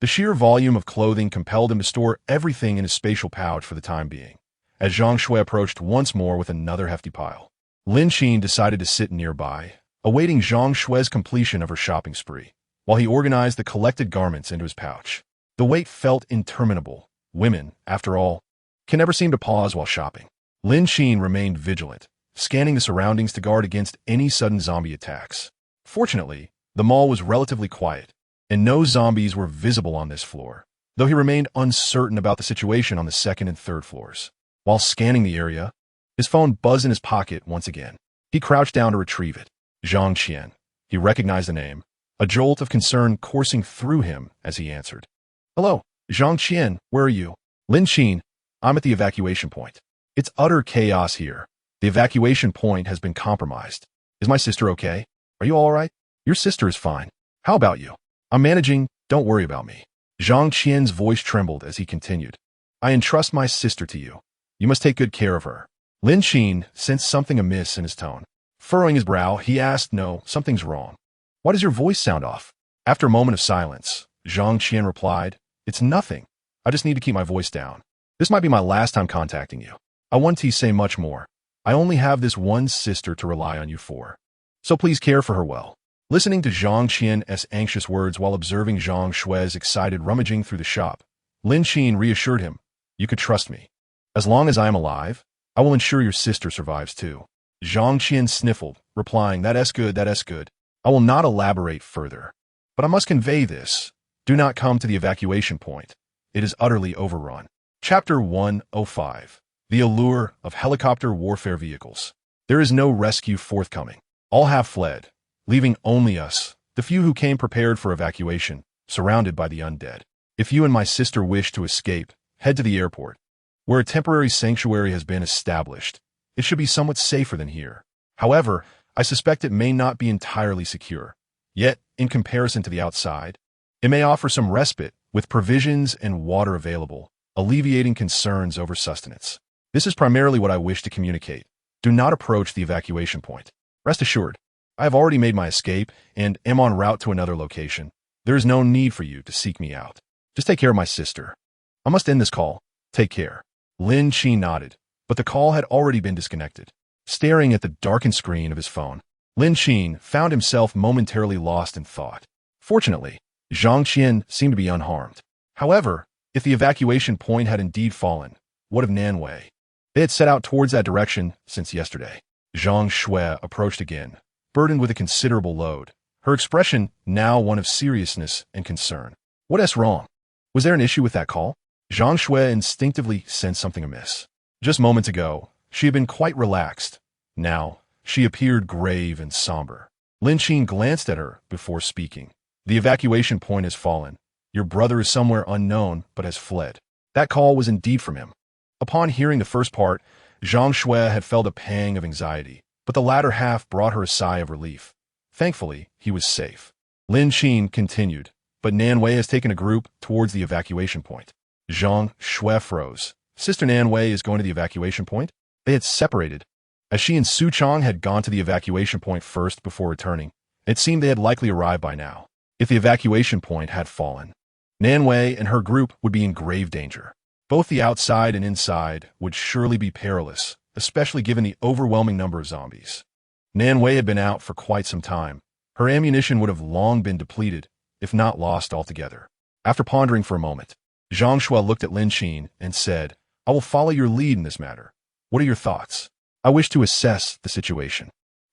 the sheer volume of clothing compelled him to store everything in his spatial pouch for the time being. As Zhang Shui approached once more with another hefty pile, Lin Qin decided to sit nearby, awaiting Zhang Shui's completion of her shopping spree, while he organized the collected garments into his pouch. The wait felt interminable. Women, after all, can never seem to pause while shopping. Lin Qin remained vigilant, scanning the surroundings to guard against any sudden zombie attacks. Fortunately, the mall was relatively quiet, and no zombies were visible on this floor, though he remained uncertain about the situation on the second and third floors. While scanning the area, his phone buzzed in his pocket once again. He crouched down to retrieve it. Zhang Qian. He recognized the name, a jolt of concern coursing through him as he answered. "Hello, Zhang Qian, where are you?" "Lin Qin, I'm at the evacuation point. It's utter chaos here. The evacuation point has been compromised. Is my sister okay? Are you all right?" "Your sister is fine. How about you?" "I'm managing, don't worry about me." Zhang Qian's voice trembled as he continued. "I entrust my sister to you. You must take good care of her." Lin Qin sensed something amiss in his tone. Furrowing his brow, he asked, "No, something's wrong. Why does your voice sound off?" After a moment of silence, Zhang Qian replied, "It's nothing. I just need to keep my voice down. This might be my last time contacting you. I want to say much more. I only have this one sister to rely on you for. So please care for her well." Listening to Zhang Qian's anxious words while observing Zhang Shui's excited rummaging through the shop, Lin Qin reassured him, "You could trust me. As long as I am alive, I will ensure your sister survives too." Zhang Qian sniffled, replying, That's good. I will not elaborate further. But I must convey this. Do not come to the evacuation point. It is utterly overrun." Chapter 105. The Allure of Helicopter Warfare Vehicles. There is no rescue forthcoming. All have fled, leaving only us, the few who came prepared for evacuation, surrounded by the undead. If you and my sister wish to escape, head to the airport, where a temporary sanctuary has been established. It should be somewhat safer than here. However, I suspect it may not be entirely secure. Yet, in comparison to the outside, it may offer some respite, with provisions and water available, alleviating concerns over sustenance. This is primarily what I wish to communicate. Do not approach the evacuation point. Rest assured, I have already made my escape and am en route to another location. There is no need for you to seek me out. Just take care of my sister. I must end this call. Take care." Lin Qin nodded, but the call had already been disconnected. Staring at the darkened screen of his phone, Lin Qin found himself momentarily lost in thought. Fortunately, Zhang Qian seemed to be unharmed. However, if the evacuation point had indeed fallen, what of Nanwei? They had set out towards that direction since yesterday. Zhang Shui approached again, burdened with a considerable load, her expression now one of seriousness and concern. "What's wrong? Was there an issue with that call?" Zhang Shui instinctively sensed something amiss. Just moments ago, she had been quite relaxed. Now, she appeared grave and somber. Lin Qin glanced at her before speaking. "The evacuation point has fallen. Your brother is somewhere unknown but has fled." That call was indeed from him. Upon hearing the first part, Zhang Shui had felt a pang of anxiety, but the latter half brought her a sigh of relief. Thankfully, he was safe. Lin Qin continued, "But Nanwei has taken a group towards the evacuation point." Zhang Shui froze. Sister Nanwei is going to the evacuation point? They had separated. As she and Su Chong had gone to the evacuation point first before returning, it seemed they had likely arrived by now. If the evacuation point had fallen, Nanwei and her group would be in grave danger. Both the outside and inside would surely be perilous, especially given the overwhelming number of zombies. Nanwei had been out for quite some time. Her ammunition would have long been depleted, if not lost altogether. After pondering for a moment, Zhang Shui looked at Lin Qin and said, "I will follow your lead in this matter. What are your thoughts?" "I wish to assess the situation."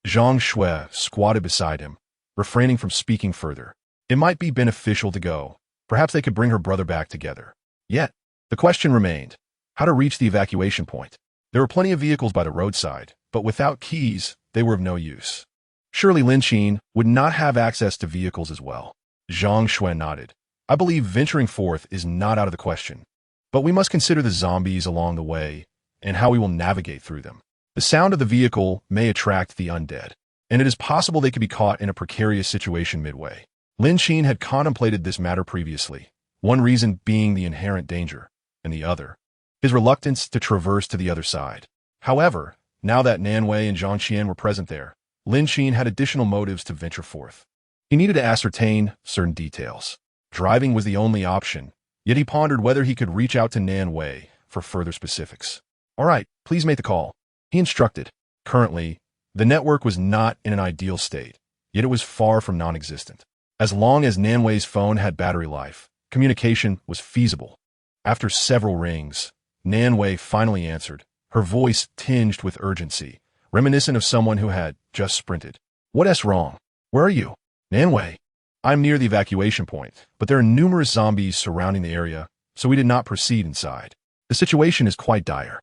Zhang Shui squatted beside him, refraining from speaking further. It might be beneficial to go. Perhaps they could bring her brother back together. Yet, the question remained, how to reach the evacuation point. There were plenty of vehicles by the roadside, but without keys, they were of no use. Surely Lin Qin would not have access to vehicles as well. Zhang Shui nodded. I believe venturing forth is not out of the question. But we must consider the zombies along the way and how we will navigate through them. The sound of the vehicle may attract the undead, and it is possible they could be caught in a precarious situation midway. Lin Qin had contemplated this matter previously, one reason being the inherent danger, and the other, his reluctance to traverse to the other side. However, now that Nanwei and Zhang Qian were present there, Lin Qin had additional motives to venture forth. He needed to ascertain certain details. Driving was the only option, yet he pondered whether he could reach out to Nanwei for further specifics. All right, please make the call, he instructed. Currently, the network was not in an ideal state, yet it was far from non-existent. As long as Nanwei's phone had battery life, communication was feasible. After several rings, Nanwei finally answered, her voice tinged with urgency, reminiscent of someone who had just sprinted. What's wrong? Where are you? Nanwei. I'm near the evacuation point, but there are numerous zombies surrounding the area, so we did not proceed inside. The situation is quite dire.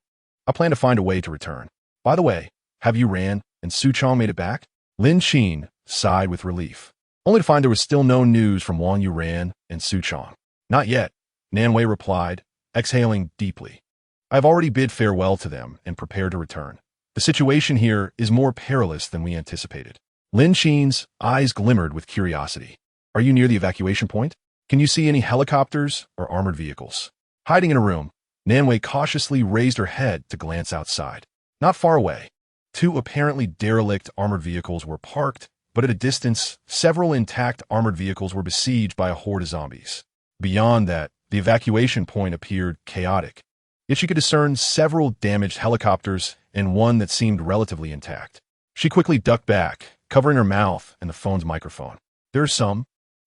I plan to find a way to return. By the way, have you Ran and Suchong made it back? Lin Qin sighed with relief, only to find there was still no news from Wang Yuran and Suchong. Not yet, Nanwei replied, exhaling deeply. I have already bid farewell to them and prepared to return. The situation here is more perilous than we anticipated. Lin Qin's eyes glimmered with curiosity. Are you near the evacuation point? Can you see any helicopters or armored vehicles? Hiding in a room, Nanwei cautiously raised her head to glance outside. Not far away, two apparently derelict armored vehicles were parked, but at a distance, several intact armored vehicles were besieged by a horde of zombies. Beyond that, the evacuation point appeared chaotic, yet she could discern several damaged helicopters and one that seemed relatively intact. She quickly ducked back, covering her mouth and the phone's microphone. There are some,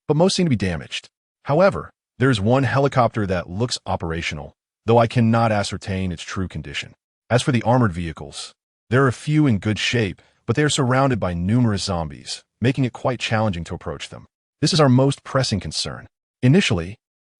but most seem to be damaged. However, there is one helicopter that looks operational, though I cannot ascertain its true condition. As for the armored vehicles, there are a few in good shape, but they are surrounded by numerous zombies, making it quite challenging to approach them. This is our most pressing concern. Initially,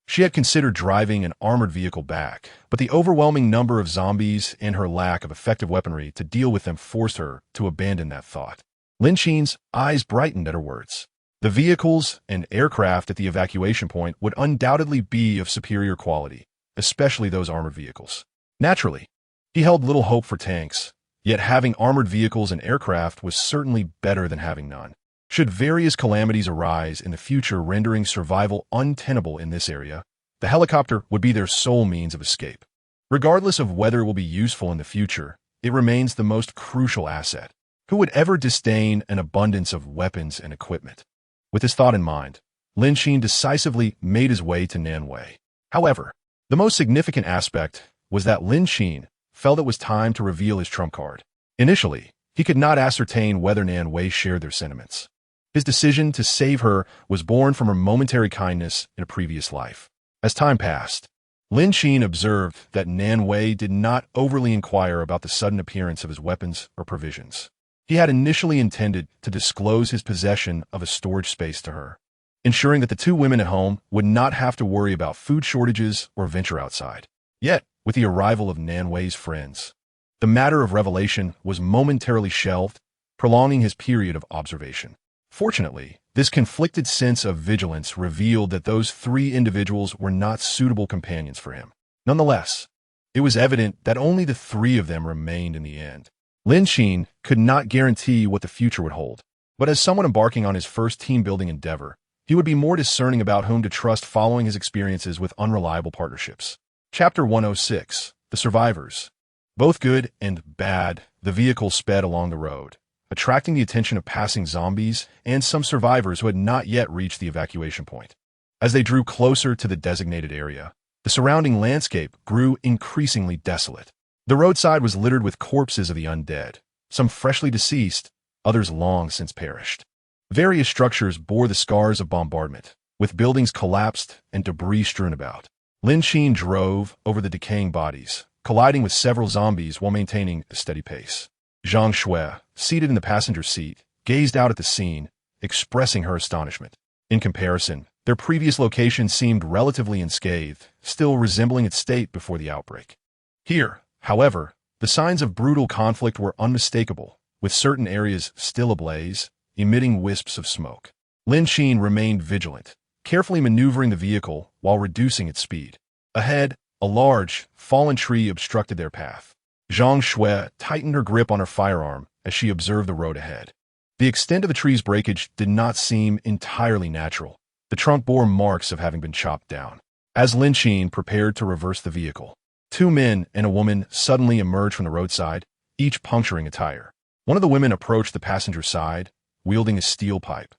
she had considered driving an armored vehicle back, but the overwhelming number of zombies and her lack of effective weaponry to deal with them forced her to abandon that thought. Lin Qin's eyes brightened at her words. The vehicles and aircraft at the evacuation point would undoubtedly be of superior quality, especially those armored vehicles. Naturally, he held little hope for tanks, yet having armored vehicles and aircraft was certainly better than having none. Should various calamities arise in the future rendering survival untenable in this area, the helicopter would be their sole means of escape. Regardless of whether it will be useful in the future, it remains the most crucial asset. Who would ever disdain an abundance of weapons and equipment? With this thought in mind, Lin Qin decisively made his way to Nanwei. However, the most significant aspect was that Lin Qin felt it was time to reveal his trump card. Initially, he could not ascertain whether Nanwei shared their sentiments. His decision to save her was born from her momentary kindness in a previous life. As time passed, Lin Qin observed that Nanwei did not overly inquire about the sudden appearance of his weapons or provisions. He had initially intended to disclose his possession of a storage space to her, ensuring that the two women at home would not have to worry about food shortages or venture outside. Yet, with the arrival of Nanwei's friends, the matter of revelation was momentarily shelved, prolonging his period of observation. Fortunately, this conflicted sense of vigilance revealed that those three individuals were not suitable companions for him. Nonetheless, it was evident that only the three of them remained in the end. Lin Qin could not guarantee what the future would hold, but as someone embarking on his first team-building endeavor, he would be more discerning about whom to trust following his experiences with unreliable partnerships. Chapter 106, The Survivors. Both good and bad, the vehicle sped along the road, attracting the attention of passing zombies and some survivors who had not yet reached the evacuation point. As they drew closer to the designated area, the surrounding landscape grew increasingly desolate. The roadside was littered with corpses of the undead, some freshly deceased, others long since perished. Various structures bore the scars of bombardment, with buildings collapsed and debris strewn about. Lin Qin drove over the decaying bodies, colliding with several zombies while maintaining a steady pace. Zhang Shui, seated in the passenger seat, gazed out at the scene, expressing her astonishment. In comparison, their previous location seemed relatively unscathed, still resembling its state before the outbreak. Here, however, the signs of brutal conflict were unmistakable, with certain areas still ablaze, emitting wisps of smoke. Lin Qin remained vigilant, carefully maneuvering the vehicle while reducing its speed. Ahead, a large, fallen tree obstructed their path. Zhang Shui tightened her grip on her firearm as she observed the road ahead. The extent of the tree's breakage did not seem entirely natural. The trunk bore marks of having been chopped down. As Lin Qin prepared to reverse the vehicle, two men and a woman suddenly emerged from the roadside, each puncturing a tire. One of the women approached the passenger side, wielding a steel pipe,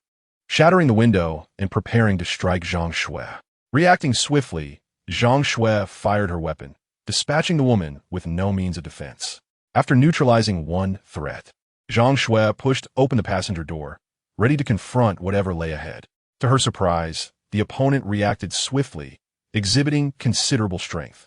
shattering the window and preparing to strike Zhang Shui. Reacting swiftly, Zhang Shui fired her weapon, dispatching the woman with no means of defense. After neutralizing one threat, Zhang Shui pushed open the passenger door, ready to confront whatever lay ahead. To her surprise, the opponent reacted swiftly, exhibiting considerable strength.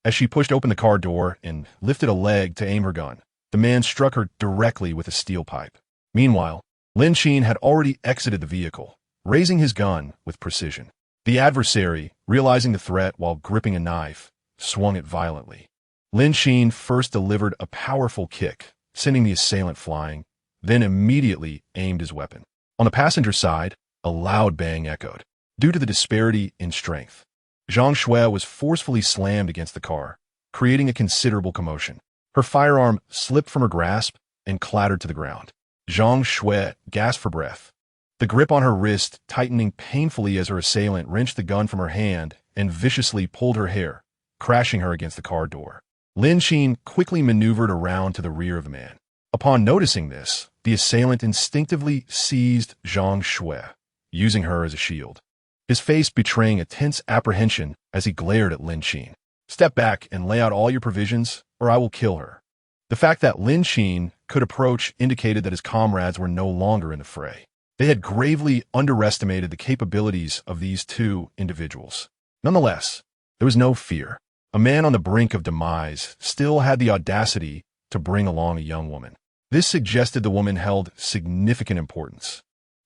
As she pushed open the car door and lifted a leg to aim her gun, the man struck her directly with a steel pipe. Meanwhile, Lin Qin had already exited the vehicle, raising his gun with precision. The adversary, realizing the threat while gripping a knife, swung it violently. Lin Qin first delivered a powerful kick, sending the assailant flying, then immediately aimed his weapon. On the passenger side, a loud bang echoed. Due to the disparity in strength, Zhang Shui was forcefully slammed against the car, creating a considerable commotion. Her firearm slipped from her grasp and clattered to the ground. Zhang Shui gasped for breath, the grip on her wrist tightening painfully as her assailant wrenched the gun from her hand and viciously pulled her hair, crashing her against the car door. Lin Qin quickly maneuvered around to the rear of the man. Upon noticing this, the assailant instinctively seized Zhang Shui, using her as a shield, his face betraying a tense apprehension as he glared at Lin Qin. "Step back and lay out all your provisions, or I will kill her." The fact that Lin Qin could approach indicated that his comrades were no longer in the fray. They had gravely underestimated the capabilities of these two individuals. Nonetheless, there was no fear. A man on the brink of demise still had the audacity to bring along a young woman. This suggested the woman held significant importance.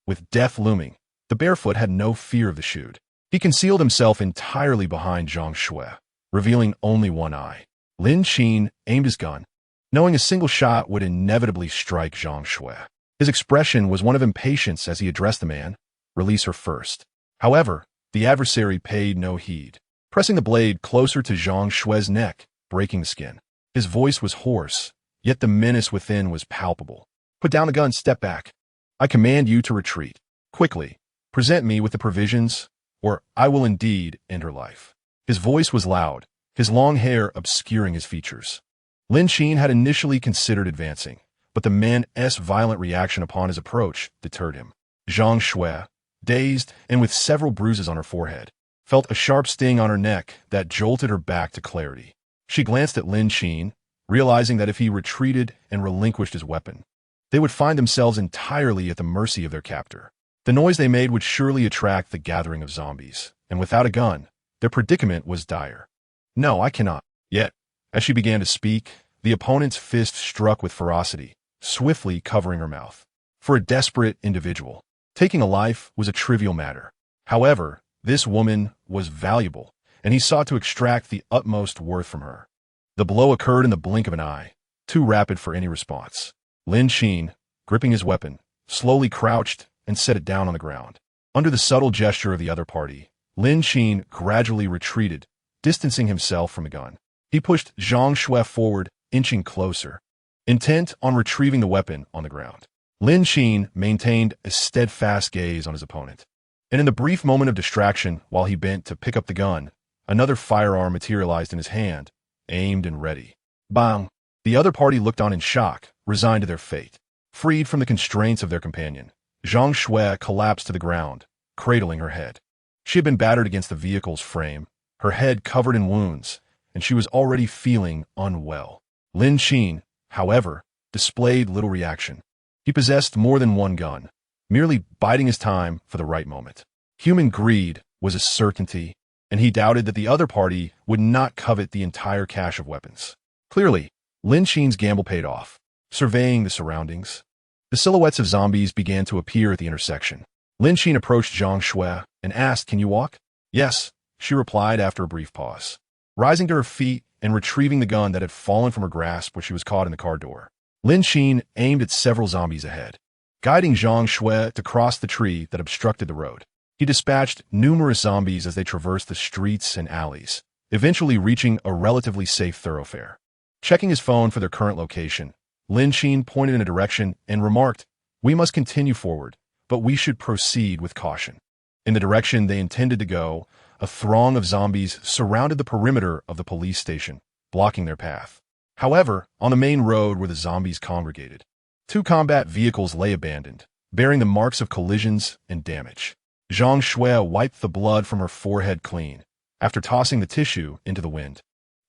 With death looming, the barefoot had no fear of the shoot. He concealed himself entirely behind Zhang Shui, revealing only one eye. Lin Qin aimed his gun, knowing a single shot would inevitably strike Zhang Shui. His expression was one of impatience as he addressed the man, "Release her first." However, the adversary paid no heed, pressing the blade closer to Zhang Shui's neck, breaking the skin. His voice was hoarse, yet the menace within was palpable. "Put down the gun, step back. I command you to retreat. Quickly, present me with the provisions, or I will indeed end her life." His voice was loud, his long hair obscuring his features. Lin Qin had initially considered advancing, but the man's violent reaction upon his approach deterred him. Zhang Shui, dazed and with several bruises on her forehead, felt a sharp sting on her neck that jolted her back to clarity. She glanced at Lin Qin, realizing that if he retreated and relinquished his weapon, they would find themselves entirely at the mercy of their captor. The noise they made would surely attract the gathering of zombies, and without a gun, their predicament was dire. "No, I cannot." Yet, as she began to speak, the opponent's fist struck with ferocity, swiftly covering her mouth. For a desperate individual, taking a life was a trivial matter. However, this woman was valuable, and he sought to extract the utmost worth from her. The blow occurred in the blink of an eye, too rapid for any response. Lin Qin, gripping his weapon, slowly crouched and set it down on the ground. Under the subtle gesture of the other party, Lin Qin gradually retreated, distancing himself from the gun. He pushed Zhang Shui forward, inching closer, intent on retrieving the weapon on the ground. Lin Qin maintained a steadfast gaze on his opponent, and in the brief moment of distraction while he bent to pick up the gun, another firearm materialized in his hand, aimed and ready. Bang! The other party looked on in shock, resigned to their fate. Freed from the constraints of their companion, Zhang Shui collapsed to the ground, cradling her head. She had been battered against the vehicle's frame, her head covered in wounds, and she was already feeling unwell. Lin Qin, however, displayed little reaction. He possessed more than one gun, merely biding his time for the right moment. Human greed was a certainty, and he doubted that the other party would not covet the entire cache of weapons. Clearly, Lin Qin's gamble paid off. surveying the surroundings. The silhouettes of zombies began to appear at the intersection. Lin Qin approached Zhang Shui and asked, "Can you walk?" "Yes," she replied after a brief pause. Rising to her feet and retrieving the gun that had fallen from her grasp when she was caught in the car door, Lin Qin aimed at several zombies ahead, guiding Zhang Shui to cross the tree that obstructed the road. He dispatched numerous zombies as they traversed the streets and alleys, eventually reaching a relatively safe thoroughfare. Checking his phone for their current location, Lin Qin pointed in a direction and remarked, "We must continue forward, but we should proceed with caution." In the direction they intended to go, a throng of zombies surrounded the perimeter of the police station, blocking their path. However, on the main road where the zombies congregated, 2 combat vehicles lay abandoned, bearing the marks of collisions and damage. Zhang Shui wiped the blood from her forehead clean, after tossing the tissue into the wind.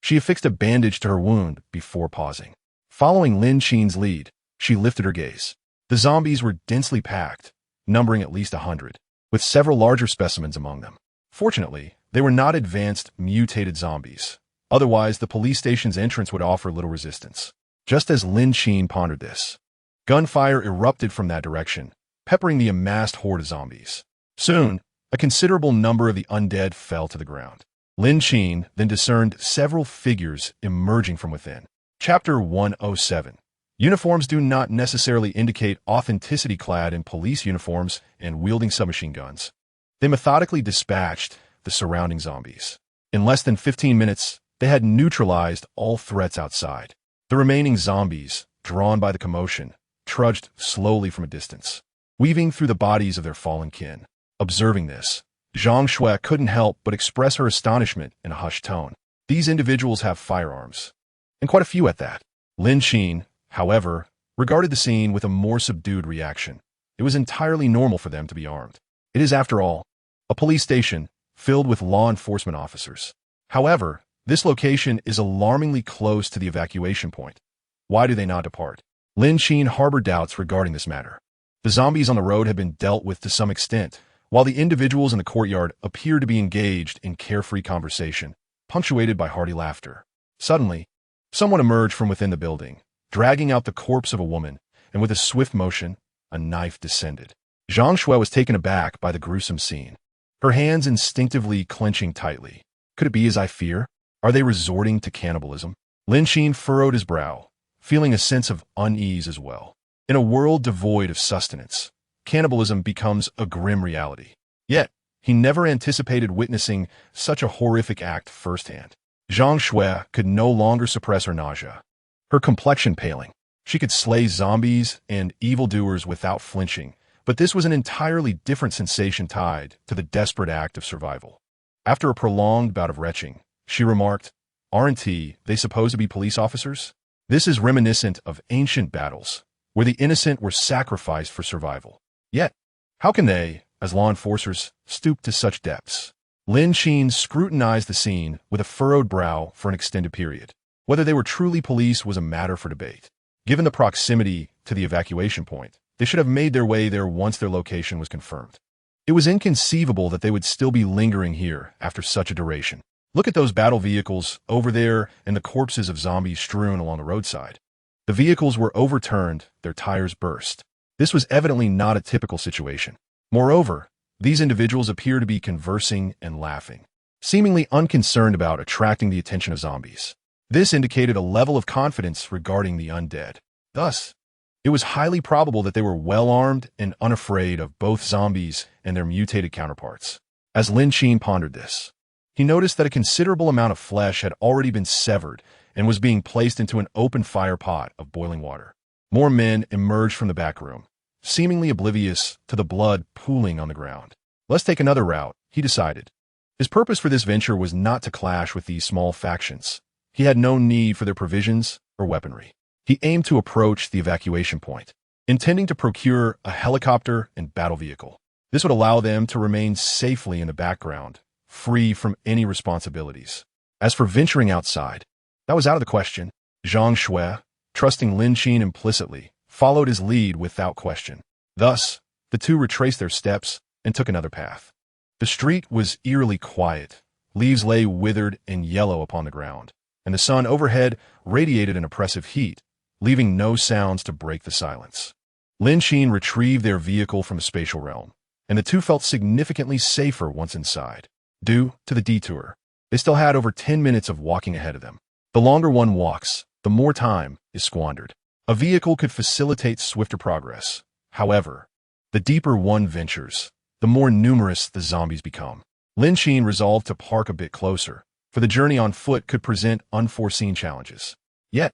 She affixed a bandage to her wound before pausing. Following Lin Qin's lead, she lifted her gaze. The zombies were densely packed, numbering at least 100, with several larger specimens among them. Fortunately, they were not advanced mutated zombies. Otherwise, the police station's entrance would offer little resistance. Just as Lin Qin pondered this, gunfire erupted from that direction, peppering the amassed horde of zombies. Soon, a considerable number of the undead fell to the ground. Lin Qin then discerned several figures emerging from within. Chapter 107. Uniforms do not necessarily indicate authenticity. Clad in police uniforms and wielding submachine guns, they methodically dispatched the surrounding zombies. In less than 15 minutes, they had neutralized all threats outside. The remaining zombies, drawn by the commotion, trudged slowly from a distance, weaving through the bodies of their fallen kin. Observing this, Zhang Shui couldn't help but express her astonishment in a hushed tone. These individuals have firearms, and quite a few at that. Lin Qin, however, regarded the scene with a more subdued reaction. It was entirely normal for them to be armed. It is, after all, a police station filled with law enforcement officers. However, this location is alarmingly close to the evacuation point. Why do they not depart? Lin Qin harbored doubts regarding this matter. The zombies on the road had been dealt with to some extent, while the individuals in the courtyard appeared to be engaged in carefree conversation, punctuated by hearty laughter. Suddenly, someone emerged from within the building, dragging out the corpse of a woman, and with a swift motion, a knife descended. Zhang Shui was taken aback by the gruesome scene, her hands instinctively clenching tightly. Could it be as I fear? Are they resorting to cannibalism? Lin Qin furrowed his brow, feeling a sense of unease as well. In a world devoid of sustenance, cannibalism becomes a grim reality. Yet, he never anticipated witnessing such a horrific act firsthand. Zhang Shui could no longer suppress her nausea, her complexion paling. She could slay zombies and evildoers without flinching, but this was an entirely different sensation tied to the desperate act of survival. After a prolonged bout of retching, she remarked, "Aren't they supposed to be police officers? This is reminiscent of ancient battles, where the innocent were sacrificed for survival. Yet, how can they, as law enforcers, stoop to such depths?" Lin Qin scrutinized the scene with a furrowed brow for an extended period. Whether they were truly police was a matter for debate. Given the proximity to the evacuation point, they should have made their way there once their location was confirmed. It was inconceivable that they would still be lingering here after such a duration. Look at those battle vehicles over there and the corpses of zombies strewn along the roadside. The vehicles were overturned, their tires burst. This was evidently not a typical situation. Moreover, these individuals appear to be conversing and laughing, seemingly unconcerned about attracting the attention of zombies. This indicated a level of confidence regarding the undead. Thus, it was highly probable that they were well-armed and unafraid of both zombies and their mutated counterparts. As Lin Qin pondered this, he noticed that a considerable amount of flesh had already been severed and was being placed into an open fire pot of boiling water. More men emerged from the back room, seemingly oblivious to the blood pooling on the ground. Let's take another route, he decided. His purpose for this venture was not to clash with these small factions. He had no need for their provisions or weaponry. He aimed to approach the evacuation point, intending to procure a helicopter and battle vehicle. This would allow them to remain safely in the background, free from any responsibilities. As for venturing outside, that was out of the question. Zhang Shui, trusting Lin Qin implicitly, followed his lead without question. Thus, the two retraced their steps and took another path. The street was eerily quiet. Leaves lay withered and yellow upon the ground, and the sun overhead radiated an oppressive heat, leaving no sounds to break the silence. Lin Qin retrieved their vehicle from the spatial realm, and the two felt significantly safer once inside. Due to the detour, they still had over 10 minutes of walking ahead of them. The longer one walks, the more time is squandered. A vehicle could facilitate swifter progress. However, the deeper one ventures, the more numerous the zombies become. Lin Qin resolved to park a bit closer, for the journey on foot could present unforeseen challenges. Yet,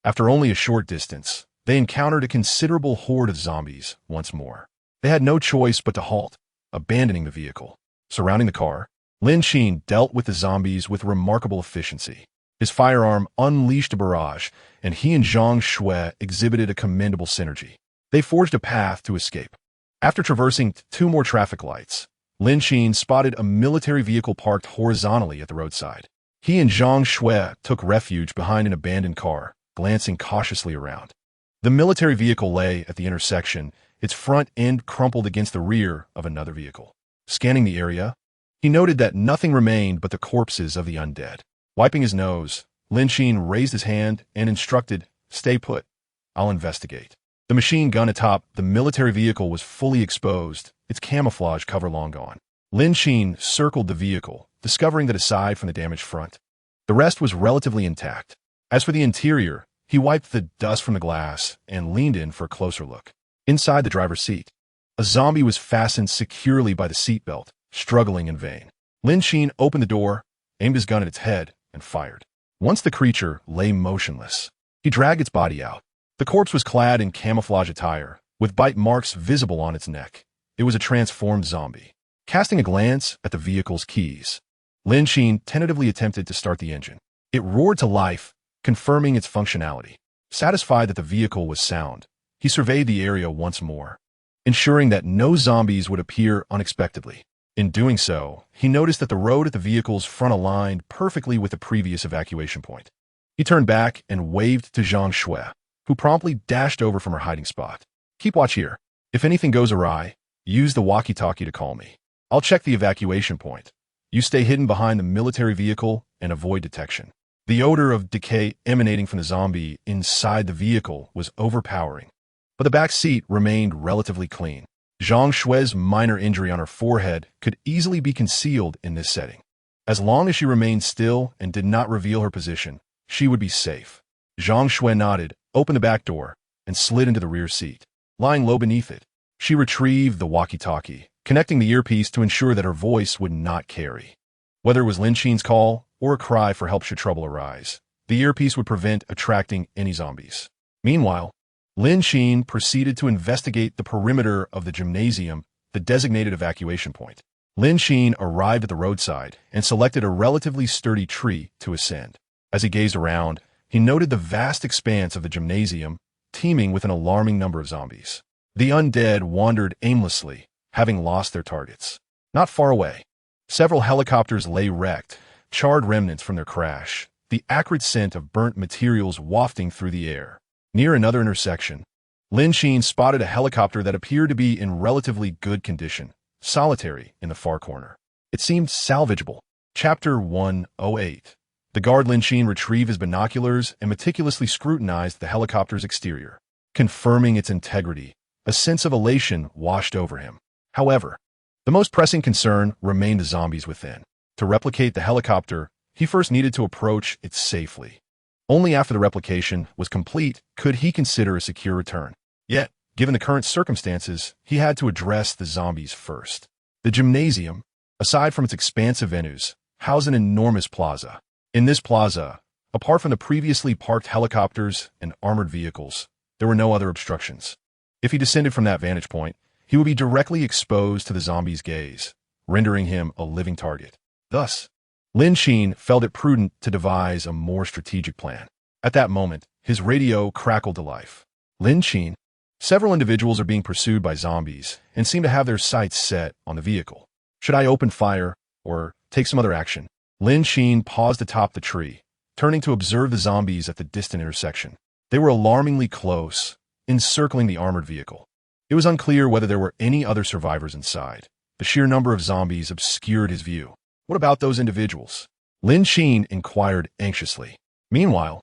after only a short distance, they encountered a considerable horde of zombies once more. They had no choice but to halt, abandoning the vehicle. Surrounding the car, Lin Qin dealt with the zombies with remarkable efficiency. His firearm unleashed a barrage, and he and Zhang Shui exhibited a commendable synergy. They forged a path to escape. After traversing 2 more traffic lights, Lin Qin spotted a military vehicle parked horizontally at the roadside. He and Zhang Shui took refuge behind an abandoned car, glancing cautiously around. The military vehicle lay at the intersection, its front end crumpled against the rear of another vehicle. Scanning the area, he noted that nothing remained but the corpses of the undead. Wiping his nose, Lin Qin raised his hand and instructed, "Stay put. I'll investigate." The machine gun atop the military vehicle was fully exposed, its camouflage cover long gone. Lin Qin circled the vehicle, discovering that aside from the damaged front, the rest was relatively intact. As for the interior, he wiped the dust from the glass and leaned in for a closer look. Inside the driver's seat, a zombie was fastened securely by the seatbelt, struggling in vain. Lin Qin opened the door, aimed his gun at its head, and fired. Once the creature lay motionless, he dragged its body out. The corpse was clad in camouflage attire, with bite marks visible on its neck. It was a transformed zombie. Casting a glance at the vehicle's keys, Lin Qin tentatively attempted to start the engine. It roared to life, confirming its functionality. Satisfied that the vehicle was sound, he surveyed the area once more, ensuring that no zombies would appear unexpectedly. In doing so, he noticed that the road at the vehicle's front aligned perfectly with the previous evacuation point. He turned back and waved to Zhang Shui, who promptly dashed over from her hiding spot. "Keep watch here. If anything goes awry, use the walkie-talkie to call me. I'll check the evacuation point. You stay hidden behind the military vehicle and avoid detection." The odor of decay emanating from the zombie inside the vehicle was overpowering, but the back seat remained relatively clean. Zhang Shui's minor injury on her forehead could easily be concealed in this setting. As long as she remained still and did not reveal her position, she would be safe. Zhang Shui nodded, opened the back door, and slid into the rear seat. Lying low beneath it, she retrieved the walkie-talkie, connecting the earpiece to ensure that her voice would not carry. Whether it was Lin Qin's call or a cry for help should trouble arise, the earpiece would prevent attracting any zombies. Meanwhile, Lin Qin proceeded to investigate the perimeter of the gymnasium, the designated evacuation point. Lin Qin arrived at the roadside and selected a relatively sturdy tree to ascend. As he gazed around, he noted the vast expanse of the gymnasium, teeming with an alarming number of zombies. The undead wandered aimlessly, having lost their targets. Not far away, several helicopters lay wrecked, charred remnants from their crash, the acrid scent of burnt materials wafting through the air. Near another intersection, Lin Qin spotted a helicopter that appeared to be in relatively good condition, solitary in the far corner. It seemed salvageable. Chapter 108. The guard Lin Qin retrieved his binoculars and meticulously scrutinized the helicopter's exterior. Confirming its integrity, a sense of elation washed over him. However, the most pressing concern remained the zombies within. To replicate the helicopter, he first needed to approach it safely. Only after the replication was complete could he consider a secure return. Yet, given the current circumstances, he had to address the zombies first. The gymnasium, aside from its expansive venues, housed an enormous plaza. In this plaza, apart from the previously parked helicopters and armored vehicles, there were no other obstructions. If he descended from that vantage point, he would be directly exposed to the zombies' gaze, rendering him a living target. Thus, Lin Qin felt it prudent to devise a more strategic plan. At that moment, his radio crackled to life. "Lin Qin, several individuals are being pursued by zombies and seem to have their sights set on the vehicle. Should I open fire or take some other action?" Lin Qin paused atop the tree, turning to observe the zombies at the distant intersection. They were alarmingly close, encircling the armored vehicle. It was unclear whether there were any other survivors inside. The sheer number of zombies obscured his view. "What about those individuals?" Lin Qin inquired anxiously. Meanwhile,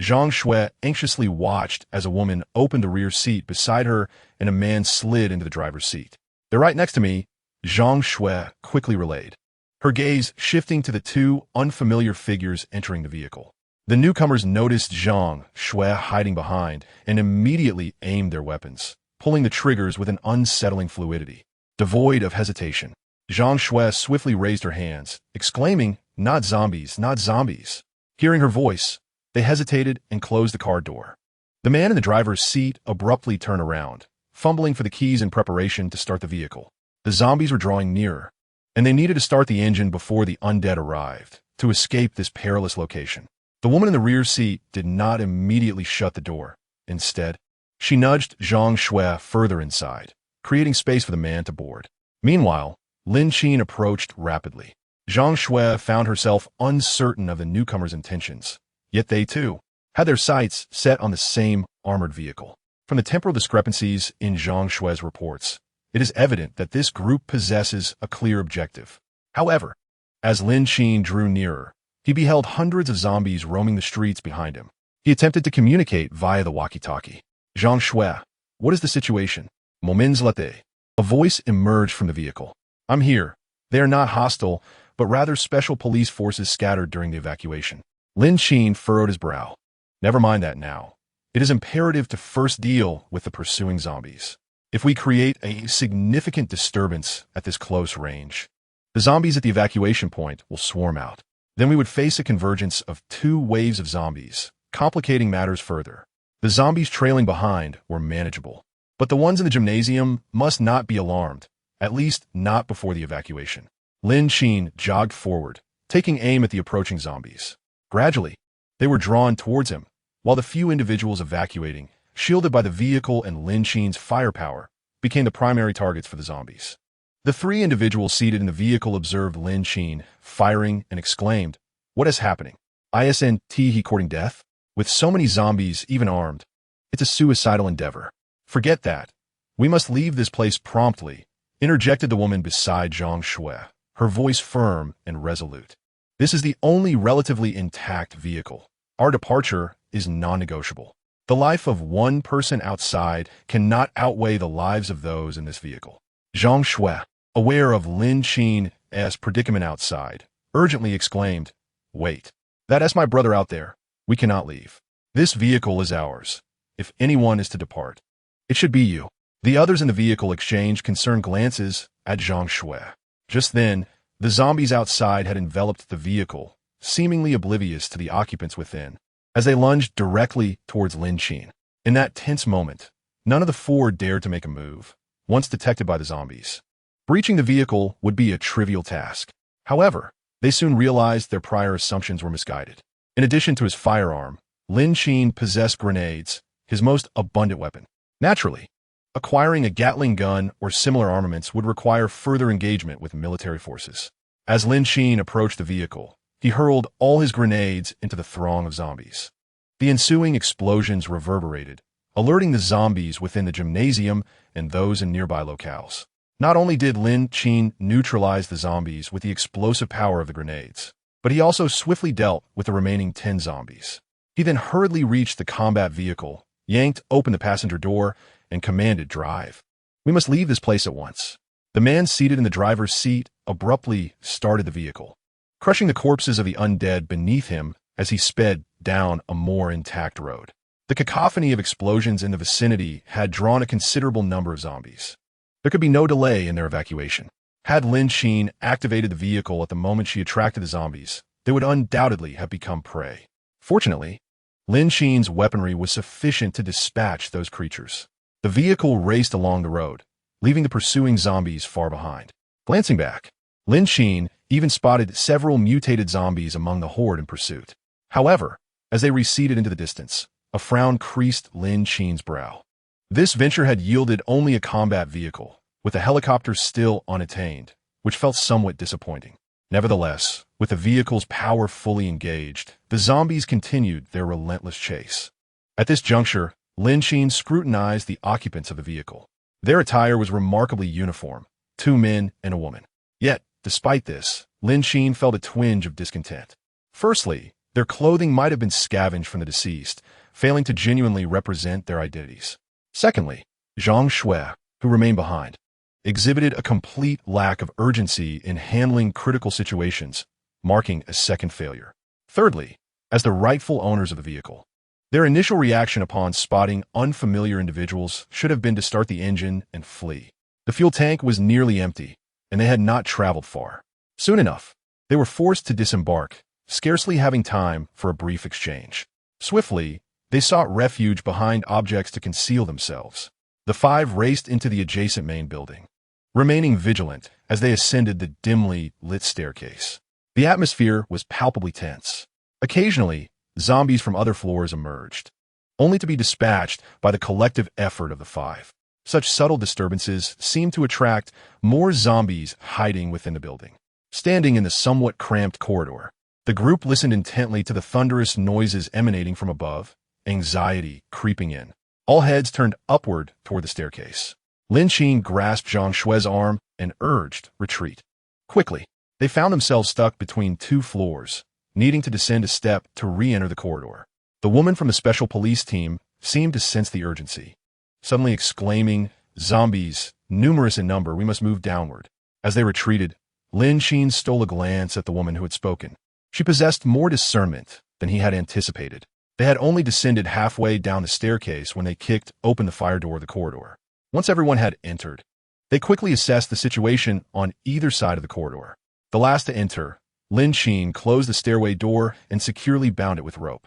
Zhang Shui anxiously watched as a woman opened the rear seat beside her and a man slid into the driver's seat. "They're right next to me," Zhang Shui quickly relayed, her gaze shifting to the two unfamiliar figures entering the vehicle. The newcomers noticed Zhang Shui hiding behind and immediately aimed their weapons, pulling the triggers with an unsettling fluidity. Devoid of hesitation, Zhang Shui swiftly raised her hands, exclaiming, "Not zombies, not zombies." Hearing her voice, they hesitated and closed the car door. The man in the driver's seat abruptly turned around, fumbling for the keys in preparation to start the vehicle. The zombies were drawing nearer, and they needed to start the engine before the undead arrived to escape this perilous location. The woman in the rear seat did not immediately shut the door. Instead, she nudged Zhang Shui further inside, creating space for the man to board. Meanwhile, Lin Qin approached rapidly. Zhang Shui found herself uncertain of the newcomers' intentions, yet they, too, had their sights set on the same armored vehicle. From the temporal discrepancies in Zhang Shui's reports, it is evident that this group possesses a clear objective. However, as Lin Qin drew nearer, he beheld hundreds of zombies roaming the streets behind him. He attempted to communicate via the walkie-talkie. "Zhang Shui, what is the situation?" "Moments later, a voice emerged from the vehicle. "I'm here. They are not hostile, but rather special police forces scattered during the evacuation." Lin Qin furrowed his brow. "Never mind that now. It is imperative to first deal with the pursuing zombies. If we create a significant disturbance at this close range, the zombies at the evacuation point will swarm out. Then we would face a convergence of two waves of zombies, complicating matters further. The zombies trailing behind were manageable, but the ones in the gymnasium must not be alarmed, at least not before the evacuation." Lin Qin jogged forward, taking aim at the approaching zombies. Gradually, they were drawn towards him, while the few individuals evacuating, shielded by the vehicle and Lin Qin's firepower, became the primary targets for the zombies. The three individuals seated in the vehicle observed Lin Qin firing and exclaimed, "What is happening? Isn't he courting death? With so many zombies even armed, it's a suicidal endeavor." "Forget that. We must leave this place promptly," interjected the woman beside Zhang Shui, her voice firm and resolute. "This is the only relatively intact vehicle. Our departure is non-negotiable. The life of one person outside cannot outweigh the lives of those in this vehicle." Zhang Shui, aware of Lin Qin's predicament outside, urgently exclaimed, "Wait. That's my brother out there. We cannot leave. This vehicle is ours. If anyone is to depart, it should be you." The others in the vehicle exchanged concerned glances at Zhang Shui. Just then, the zombies outside had enveloped the vehicle, seemingly oblivious to the occupants within, as they lunged directly towards Lin Qin. In that tense moment, none of the four dared to make a move, once detected by the zombies. Breaching the vehicle would be a trivial task. However, they soon realized their prior assumptions were misguided. In addition to his firearm, Lin Qin possessed grenades, his most abundant weapon. Naturally, acquiring a Gatling gun or similar armaments would require further engagement with military forces. As Lin Qin approached the vehicle, he hurled all his grenades into the throng of zombies. The ensuing explosions reverberated, alerting the zombies within the gymnasium and those in nearby locales. Not only did Lin Qin neutralize the zombies with the explosive power of the grenades, but he also swiftly dealt with the remaining 10 zombies. He then hurriedly reached the combat vehicle, yanked open the passenger door, and commanded drive. "We must leave this place at once." The man seated in the driver's seat abruptly started the vehicle, crushing the corpses of the undead beneath him as he sped down a more intact road. The cacophony of explosions in the vicinity had drawn a considerable number of zombies. There could be no delay in their evacuation. Had Lin Qin activated the vehicle at the moment she attracted the zombies, they would undoubtedly have become prey. Fortunately, Lin Qin's weaponry was sufficient to dispatch those creatures. The vehicle raced along the road, leaving the pursuing zombies far behind. Glancing back, Lin Qin even spotted several mutated zombies among the horde in pursuit. However, as they receded into the distance, a frown creased Lin Qin's brow. This venture had yielded only a combat vehicle, with the helicopter still unattained, which felt somewhat disappointing. Nevertheless, with the vehicle's power fully engaged, the zombies continued their relentless chase. At this juncture, Lin Qin scrutinized the occupants of the vehicle. Their attire was remarkably uniform, 2 men and a woman. Yet, despite this, Lin Qin felt a twinge of discontent. Firstly, Their clothing might have been scavenged from the deceased, failing to genuinely represent their identities. Secondly, Zhang Shui, who remained behind, exhibited a complete lack of urgency in handling critical situations, marking a second failure. Thirdly, as the rightful owners of the vehicle, their initial reaction upon spotting unfamiliar individuals should have been to start the engine and flee. The fuel tank was nearly empty, and they had not traveled far. Soon enough, they were forced to disembark, scarcely having time for a brief exchange. Swiftly, they sought refuge behind objects to conceal themselves. The five raced into the adjacent main building, remaining vigilant as they ascended the dimly lit staircase. The atmosphere was palpably tense. Occasionally, zombies from other floors emerged, only to be dispatched by the collective effort of the five. Such subtle disturbances seemed to attract more zombies hiding within the building. Standing in the somewhat cramped corridor, the group listened intently to the thunderous noises emanating from above, anxiety creeping in. All heads turned upward toward the staircase. Lin Qin grasped Zhang Shui's arm and urged retreat. Quickly, they found themselves stuck between two floors, needing to descend a step to re-enter the corridor. The woman from the special police team seemed to sense the urgency, suddenly exclaiming, "Zombies, numerous in number, we must move downward." As they retreated, Lin Qin stole a glance at the woman who had spoken. She possessed more discernment than he had anticipated. They had only descended halfway down the staircase when they kicked open the fire door of the corridor. Once everyone had entered, they quickly assessed the situation on either side of the corridor. The last to enter, Lin Qin closed the stairway door and securely bound it with rope.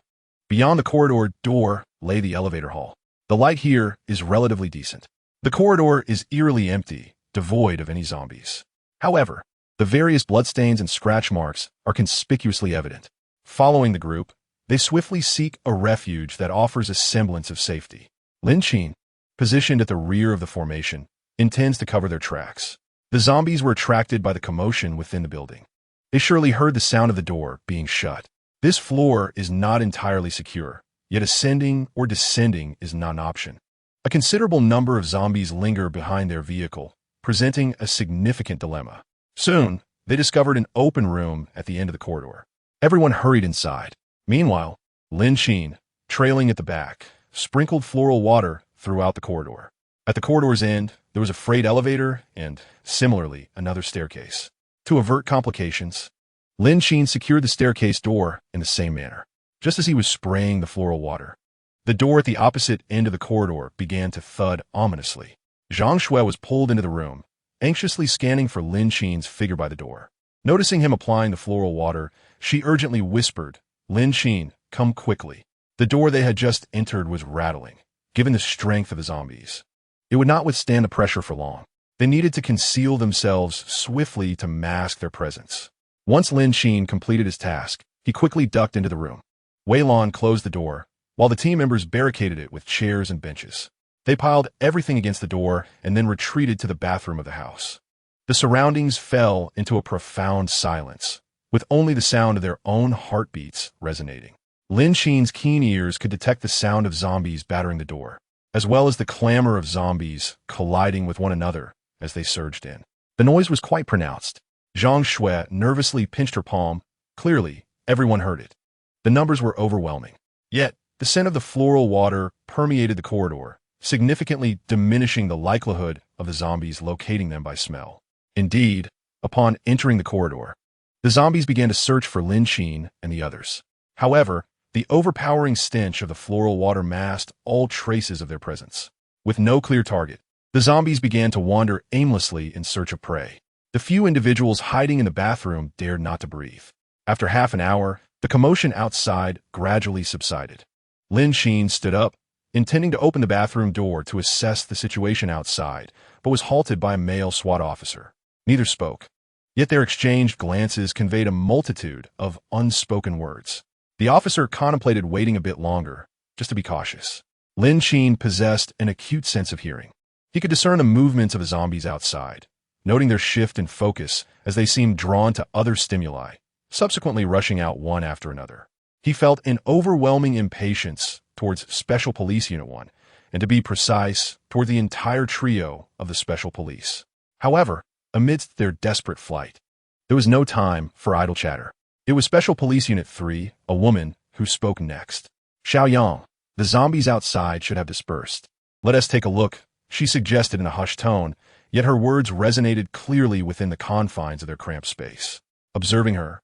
Beyond the corridor door lay the elevator hall. The light here is relatively decent. The corridor is eerily empty, devoid of any zombies. However, the various bloodstains and scratch marks are conspicuously evident. Following the group, they swiftly seek a refuge that offers a semblance of safety. Lin Qin, positioned at the rear of the formation, intends to cover their tracks. The zombies were attracted by the commotion within the building. They surely heard the sound of the door being shut. This floor is not entirely secure, yet ascending or descending is not an option. A considerable number of zombies linger behind their vehicle, presenting a significant dilemma. Soon, they discovered an open room at the end of the corridor. Everyone hurried inside. Meanwhile, Lin Qin, trailing at the back, sprinkled floral water throughout the corridor. At the corridor's end, there was a freight elevator and, similarly, another staircase. To avert complications, Lin Qin secured the staircase door in the same manner. Just as he was spraying the floral water, the door at the opposite end of the corridor began to thud ominously. Zhang Shui was pulled into the room, anxiously scanning for Lin Qin's figure by the door. Noticing him applying the floral water, she urgently whispered, "Lin Qin, come quickly." The door they had just entered was rattling, given the strength of the zombies. It would not withstand the pressure for long. They needed to conceal themselves swiftly to mask their presence. Once Lin Qin completed his task, he quickly ducked into the room. Wei Lan closed the door, while the team members barricaded it with chairs and benches. They piled everything against the door and then retreated to the bathroom of the house. The surroundings fell into a profound silence, with only the sound of their own heartbeats resonating. Lin Qin's keen ears could detect the sound of zombies battering the door, as well as the clamor of zombies colliding with one another as they surged in. The noise was quite pronounced. Zhang Shui nervously pinched her palm. Clearly, everyone heard it. The numbers were overwhelming. Yet, the scent of the floral water permeated the corridor, significantly diminishing the likelihood of the zombies locating them by smell. Indeed, upon entering the corridor, the zombies began to search for Lin Qin and the others. However, the overpowering stench of the floral water masked all traces of their presence. With no clear target, the zombies began to wander aimlessly in search of prey. The few individuals hiding in the bathroom dared not to breathe. After half an hour, the commotion outside gradually subsided. Lin Qin stood up, intending to open the bathroom door to assess the situation outside, but was halted by a male SWAT officer. Neither spoke, yet their exchanged glances conveyed a multitude of unspoken words. The officer contemplated waiting a bit longer, just to be cautious. Lin Qin possessed an acute sense of hearing. He could discern the movements of the zombies outside, noting their shift in focus as they seemed drawn to other stimuli, subsequently rushing out one after another. He felt an overwhelming impatience towards Special Police Unit 1, and to be precise, toward the entire trio of the Special Police. However, amidst their desperate flight, there was no time for idle chatter. It was Special Police Unit 3, a woman, who spoke next. Xiaoyang, the zombies outside should have dispersed. Let us take a look, she suggested in a hushed tone, yet her words resonated clearly within the confines of their cramped space. Observing her,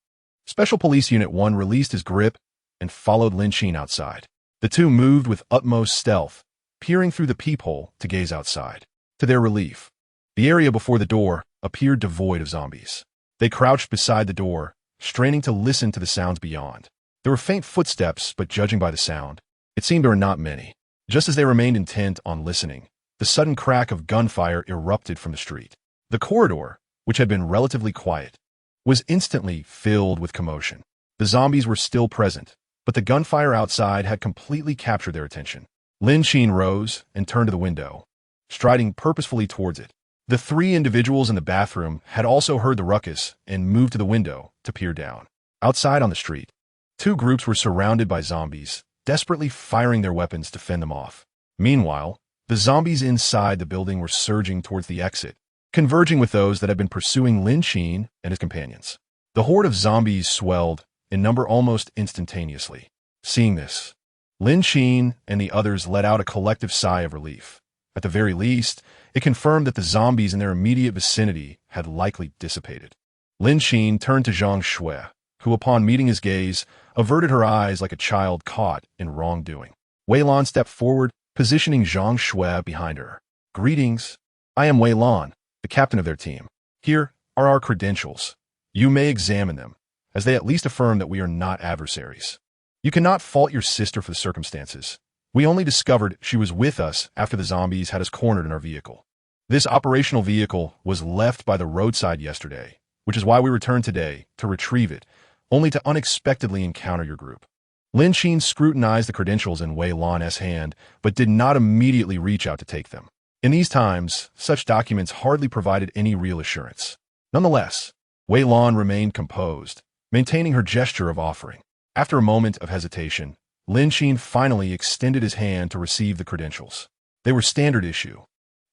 Special Police Unit 1 released his grip and followed Lin Qin outside. The two moved with utmost stealth, peering through the peephole to gaze outside. To their relief, the area before the door appeared devoid of zombies. They crouched beside the door, straining to listen to the sounds beyond. There were faint footsteps, but judging by the sound, it seemed there were not many. Just as they remained intent on listening, the sudden crack of gunfire erupted from the street. The corridor, which had been relatively quiet, was instantly filled with commotion. The zombies were still present, but the gunfire outside had completely captured their attention. Lin Qin rose and turned to the window, striding purposefully towards it. The three individuals in the bathroom had also heard the ruckus and moved to the window to peer down. Outside on the street, two groups were surrounded by zombies, desperately firing their weapons to fend them off. Meanwhile, the zombies inside the building were surging towards the exit, converging with those that had been pursuing Lin Qin and his companions. The horde of zombies swelled in number almost instantaneously. Seeing this, Lin Qin and the others let out a collective sigh of relief. At the very least, it confirmed that the zombies in their immediate vicinity had likely dissipated. Lin Qin turned to Zhang Shui, who upon meeting his gaze, averted her eyes like a child caught in wrongdoing. Wei Lan stepped forward, positioning Zhang Shui behind her. Greetings. I am Wei Lan, the captain of their team. Here are our credentials. You may examine them, as they at least affirm that we are not adversaries. You cannot fault your sister for the circumstances. We only discovered she was with us after the zombies had us cornered in our vehicle. This operational vehicle was left by the roadside yesterday, which is why we returned today to retrieve it, only to unexpectedly encounter your group. Lin Qin scrutinized the credentials in Wei Lan's hand, but did not immediately reach out to take them. In these times, such documents hardly provided any real assurance. Nonetheless, Wei Lan remained composed, maintaining her gesture of offering. After a moment of hesitation, Lin Qin finally extended his hand to receive the credentials. They were standard issue,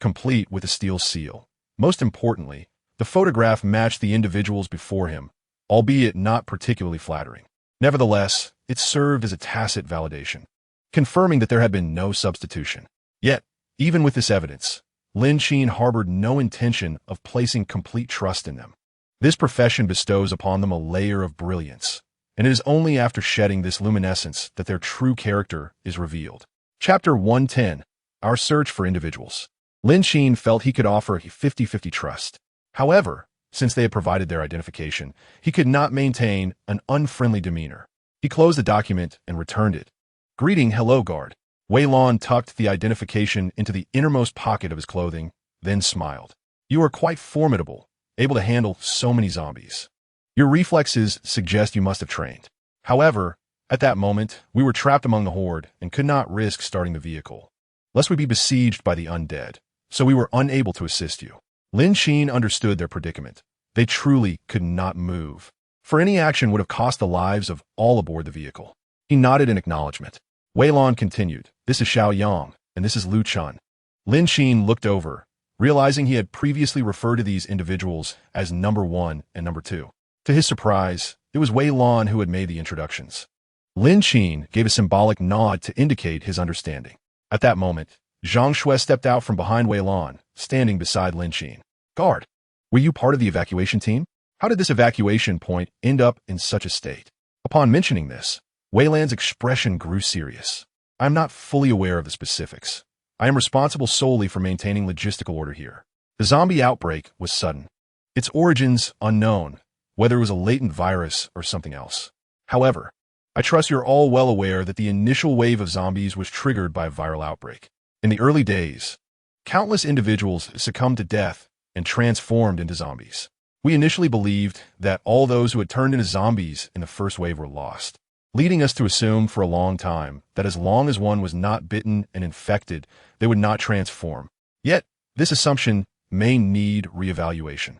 complete with a steel seal. Most importantly, the photograph matched the individuals before him, albeit not particularly flattering. Nevertheless, it served as a tacit validation, confirming that there had been no substitution. Yet, even with this evidence, Lin Qin harbored no intention of placing complete trust in them. This profession bestows upon them a layer of brilliance, and it is only after shedding this luminescence that their true character is revealed. Chapter 110, Our Search for Individuals. Lin Qin felt he could offer a 50-50 trust. However, since they had provided their identification, he could not maintain an unfriendly demeanor. He closed the document and returned it. Greeting, hello, guard. Wei Lan tucked the identification into the innermost pocket of his clothing, then smiled. You are quite formidable, able to handle so many zombies. Your reflexes suggest you must have trained. However, at that moment, we were trapped among the horde and could not risk starting the vehicle, lest we be besieged by the undead, so we were unable to assist you. Lin Qin understood their predicament. They truly could not move, for any action would have cost the lives of all aboard the vehicle. He nodded in acknowledgement. Wei Lan continued, This is Xiaoyang, and this is Lin Qin. Lin Qin looked over, realizing he had previously referred to these individuals as number 1 and number 2. To his surprise, it was Wei Lan who had made the introductions. Lin Qin gave a symbolic nod to indicate his understanding. At that moment, Zhang Shui stepped out from behind Wei Lan, standing beside Lin Qin. Guard, were you part of the evacuation team? How did this evacuation point end up in such a state? Upon mentioning this, Wei Lan's expression grew serious. I am not fully aware of the specifics. I am responsible solely for maintaining logistical order here. The zombie outbreak was sudden. Its origins unknown, whether it was a latent virus or something else. However, I trust you're all well aware that the initial wave of zombies was triggered by a viral outbreak. In the early days, countless individuals succumbed to death and transformed into zombies. We initially believed that all those who had turned into zombies in the first wave were lost, leading us to assume for a long time that as long as one was not bitten and infected, they would not transform. Yet, this assumption may need reevaluation.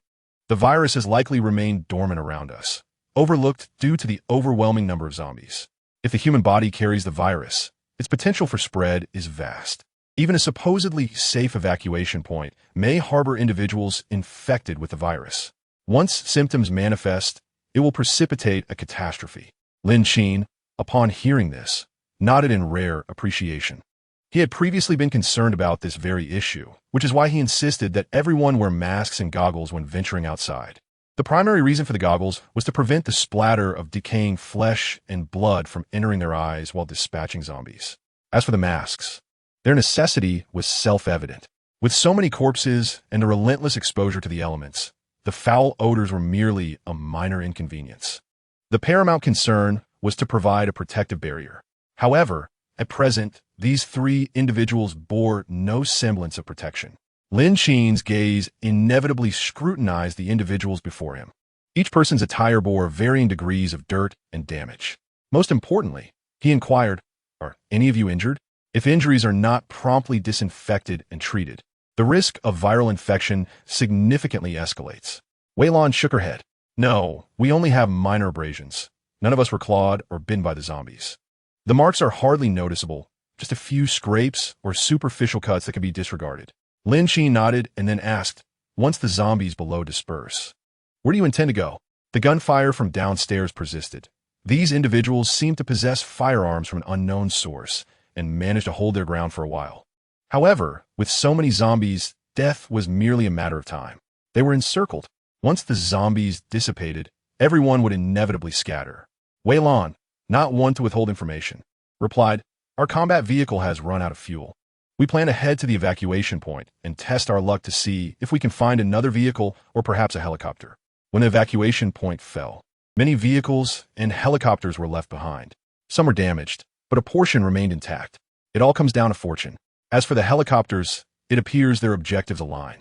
The virus has likely remained dormant around us, overlooked due to the overwhelming number of zombies. If the human body carries the virus, its potential for spread is vast. Even a supposedly safe evacuation point may harbor individuals infected with the virus. Once symptoms manifest, it will precipitate a catastrophe. Lin Qin, upon hearing this, nodded in rare appreciation. He had previously been concerned about this very issue, which is why he insisted that everyone wear masks and goggles when venturing outside. The primary reason for the goggles was to prevent the splatter of decaying flesh and blood from entering their eyes while dispatching zombies. As for the masks, their necessity was self-evident. With so many corpses and a relentless exposure to the elements, the foul odors were merely a minor inconvenience. The paramount concern was to provide a protective barrier. However, at present, these three individuals bore no semblance of protection. Lin Qin's gaze inevitably scrutinized the individuals before him. Each person's attire bore varying degrees of dirt and damage. Most importantly, he inquired, "Are any of you injured?" If injuries are not promptly disinfected and treated, the risk of viral infection significantly escalates. Wei Lan shook her head. "No, we only have minor abrasions. None of us were clawed or bitten by the zombies. The marks are hardly noticeable, just a few scrapes or superficial cuts that can be disregarded." Lin Qin nodded and then asked, once the zombies below disperse, "Where do you intend to go?" The gunfire from downstairs persisted. These individuals seemed to possess firearms from an unknown source and managed to hold their ground for a while. However, with so many zombies, death was merely a matter of time. They were encircled. Once the zombies dissipated, everyone would inevitably scatter. Wei Lan, not one to withhold information, replied, "Our combat vehicle has run out of fuel. We plan to head to the evacuation point and test our luck to see if we can find another vehicle or perhaps a helicopter." When the evacuation point fell, many vehicles and helicopters were left behind. Some were damaged, but a portion remained intact. It all comes down to fortune. As for the helicopters, it appears their objectives align.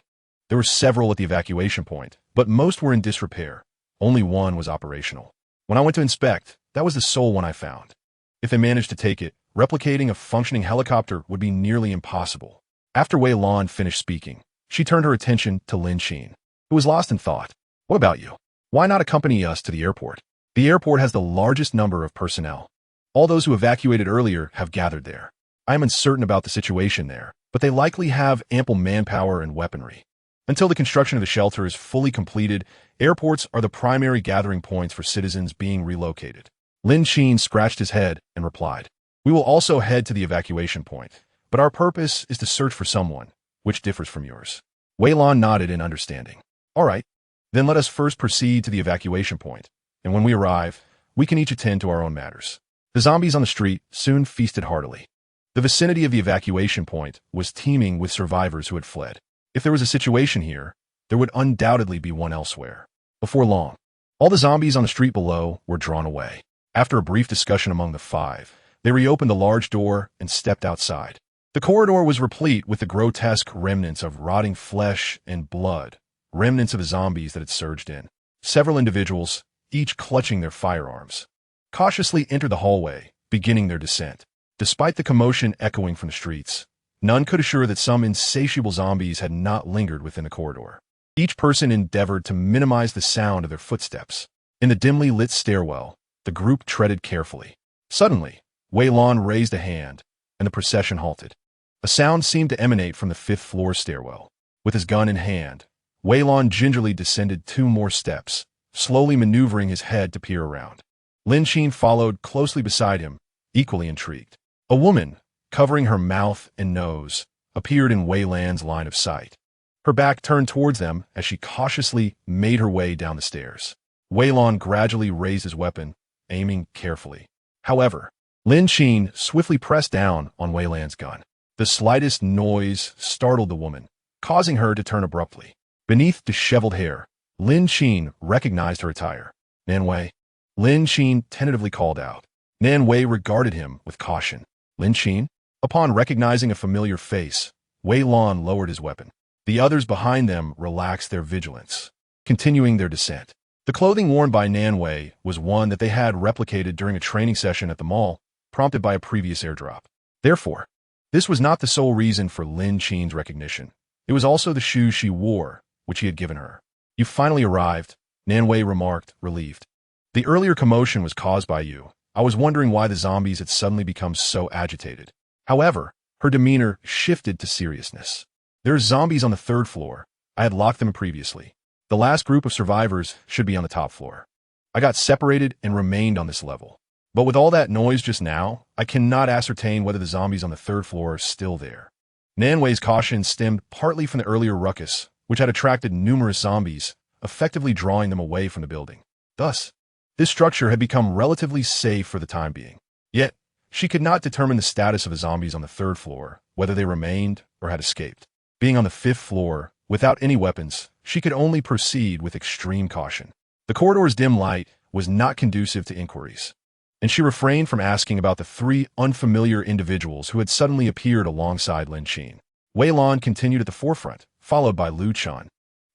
There were several at the evacuation point, but most were in disrepair. Only one was operational. When I went to inspect, that was the sole one I found. If they managed to take it, replicating a functioning helicopter would be nearly impossible. After Wei Lan finished speaking, she turned her attention to Lin Qin, who was lost in thought. "What about you? Why not accompany us to the airport? The airport has the largest number of personnel. All those who evacuated earlier have gathered there. I am uncertain about the situation there, but they likely have ample manpower and weaponry. Until the construction of the shelter is fully completed, airports are the primary gathering points for citizens being relocated." Lin Qin scratched his head and replied, "We will also head to the evacuation point, but our purpose is to search for someone, which differs from yours." Wei Lan nodded in understanding. "All right, then let us first proceed to the evacuation point, and when we arrive, we can each attend to our own matters." The zombies on the street soon feasted heartily. The vicinity of the evacuation point was teeming with survivors who had fled. If there was a situation here, there would undoubtedly be one elsewhere. Before long, all the zombies on the street below were drawn away. After a brief discussion among the five, they reopened the large door and stepped outside. The corridor was replete with the grotesque remnants of rotting flesh and blood, remnants of the zombies that had surged in. Several individuals, each clutching their firearms, cautiously entered the hallway, beginning their descent. Despite the commotion echoing from the streets, none could assure that some insatiable zombies had not lingered within the corridor. Each person endeavored to minimize the sound of their footsteps. In the dimly lit stairwell, the group treaded carefully. Suddenly, Wei Lan raised a hand, and the procession halted. A sound seemed to emanate from the fifth-floor stairwell. With his gun in hand, Wei Lan gingerly descended 2 more steps, slowly maneuvering his head to peer around. Lin Qin followed closely beside him, equally intrigued. A woman, covering her mouth and nose, appeared in Wei Lan's line of sight. Her back turned towards them as she cautiously made her way down the stairs. Wei Lan gradually raised his weapon, aiming carefully. However, Lin Qin swiftly pressed down on Wei Lan's gun. The slightest noise startled the woman, causing her to turn abruptly. Beneath disheveled hair, Lin Qin recognized her attire. "Nan Wei?" Lin Qin tentatively called out. Nan Wei regarded him with caution. "Lin Qin?" Upon recognizing a familiar face, Wei Lan lowered his weapon. The others behind them relaxed their vigilance, continuing their descent. The clothing worn by Nan Wei was one that they had replicated during a training session at the mall, prompted by a previous airdrop. Therefore, this was not the sole reason for Lin Qin's recognition. It was also the shoes she wore, which he had given her. "You finally arrived," Nan Wei remarked, relieved. "The earlier commotion was caused by you. I was wondering why the zombies had suddenly become so agitated." However, her demeanor shifted to seriousness. "There are zombies on the 3rd floor. I had locked them previously. The last group of survivors should be on the top floor." I got separated and remained on this level. But with all that noise just now, I cannot ascertain whether the zombies on the third floor are still there. Nanwei's caution stemmed partly from the earlier ruckus, which had attracted numerous zombies, effectively drawing them away from the building. Thus, this structure had become relatively safe for the time being. Yet, she could not determine the status of the zombies on the third floor, whether they remained or had escaped. Being on the fifth floor, without any weapons, she could only proceed with extreme caution. The corridor's dim light was not conducive to inquiries, and she refrained from asking about the three unfamiliar individuals who had suddenly appeared alongside Lin Qin. Wei Lan continued at the forefront, followed by Lin Qin,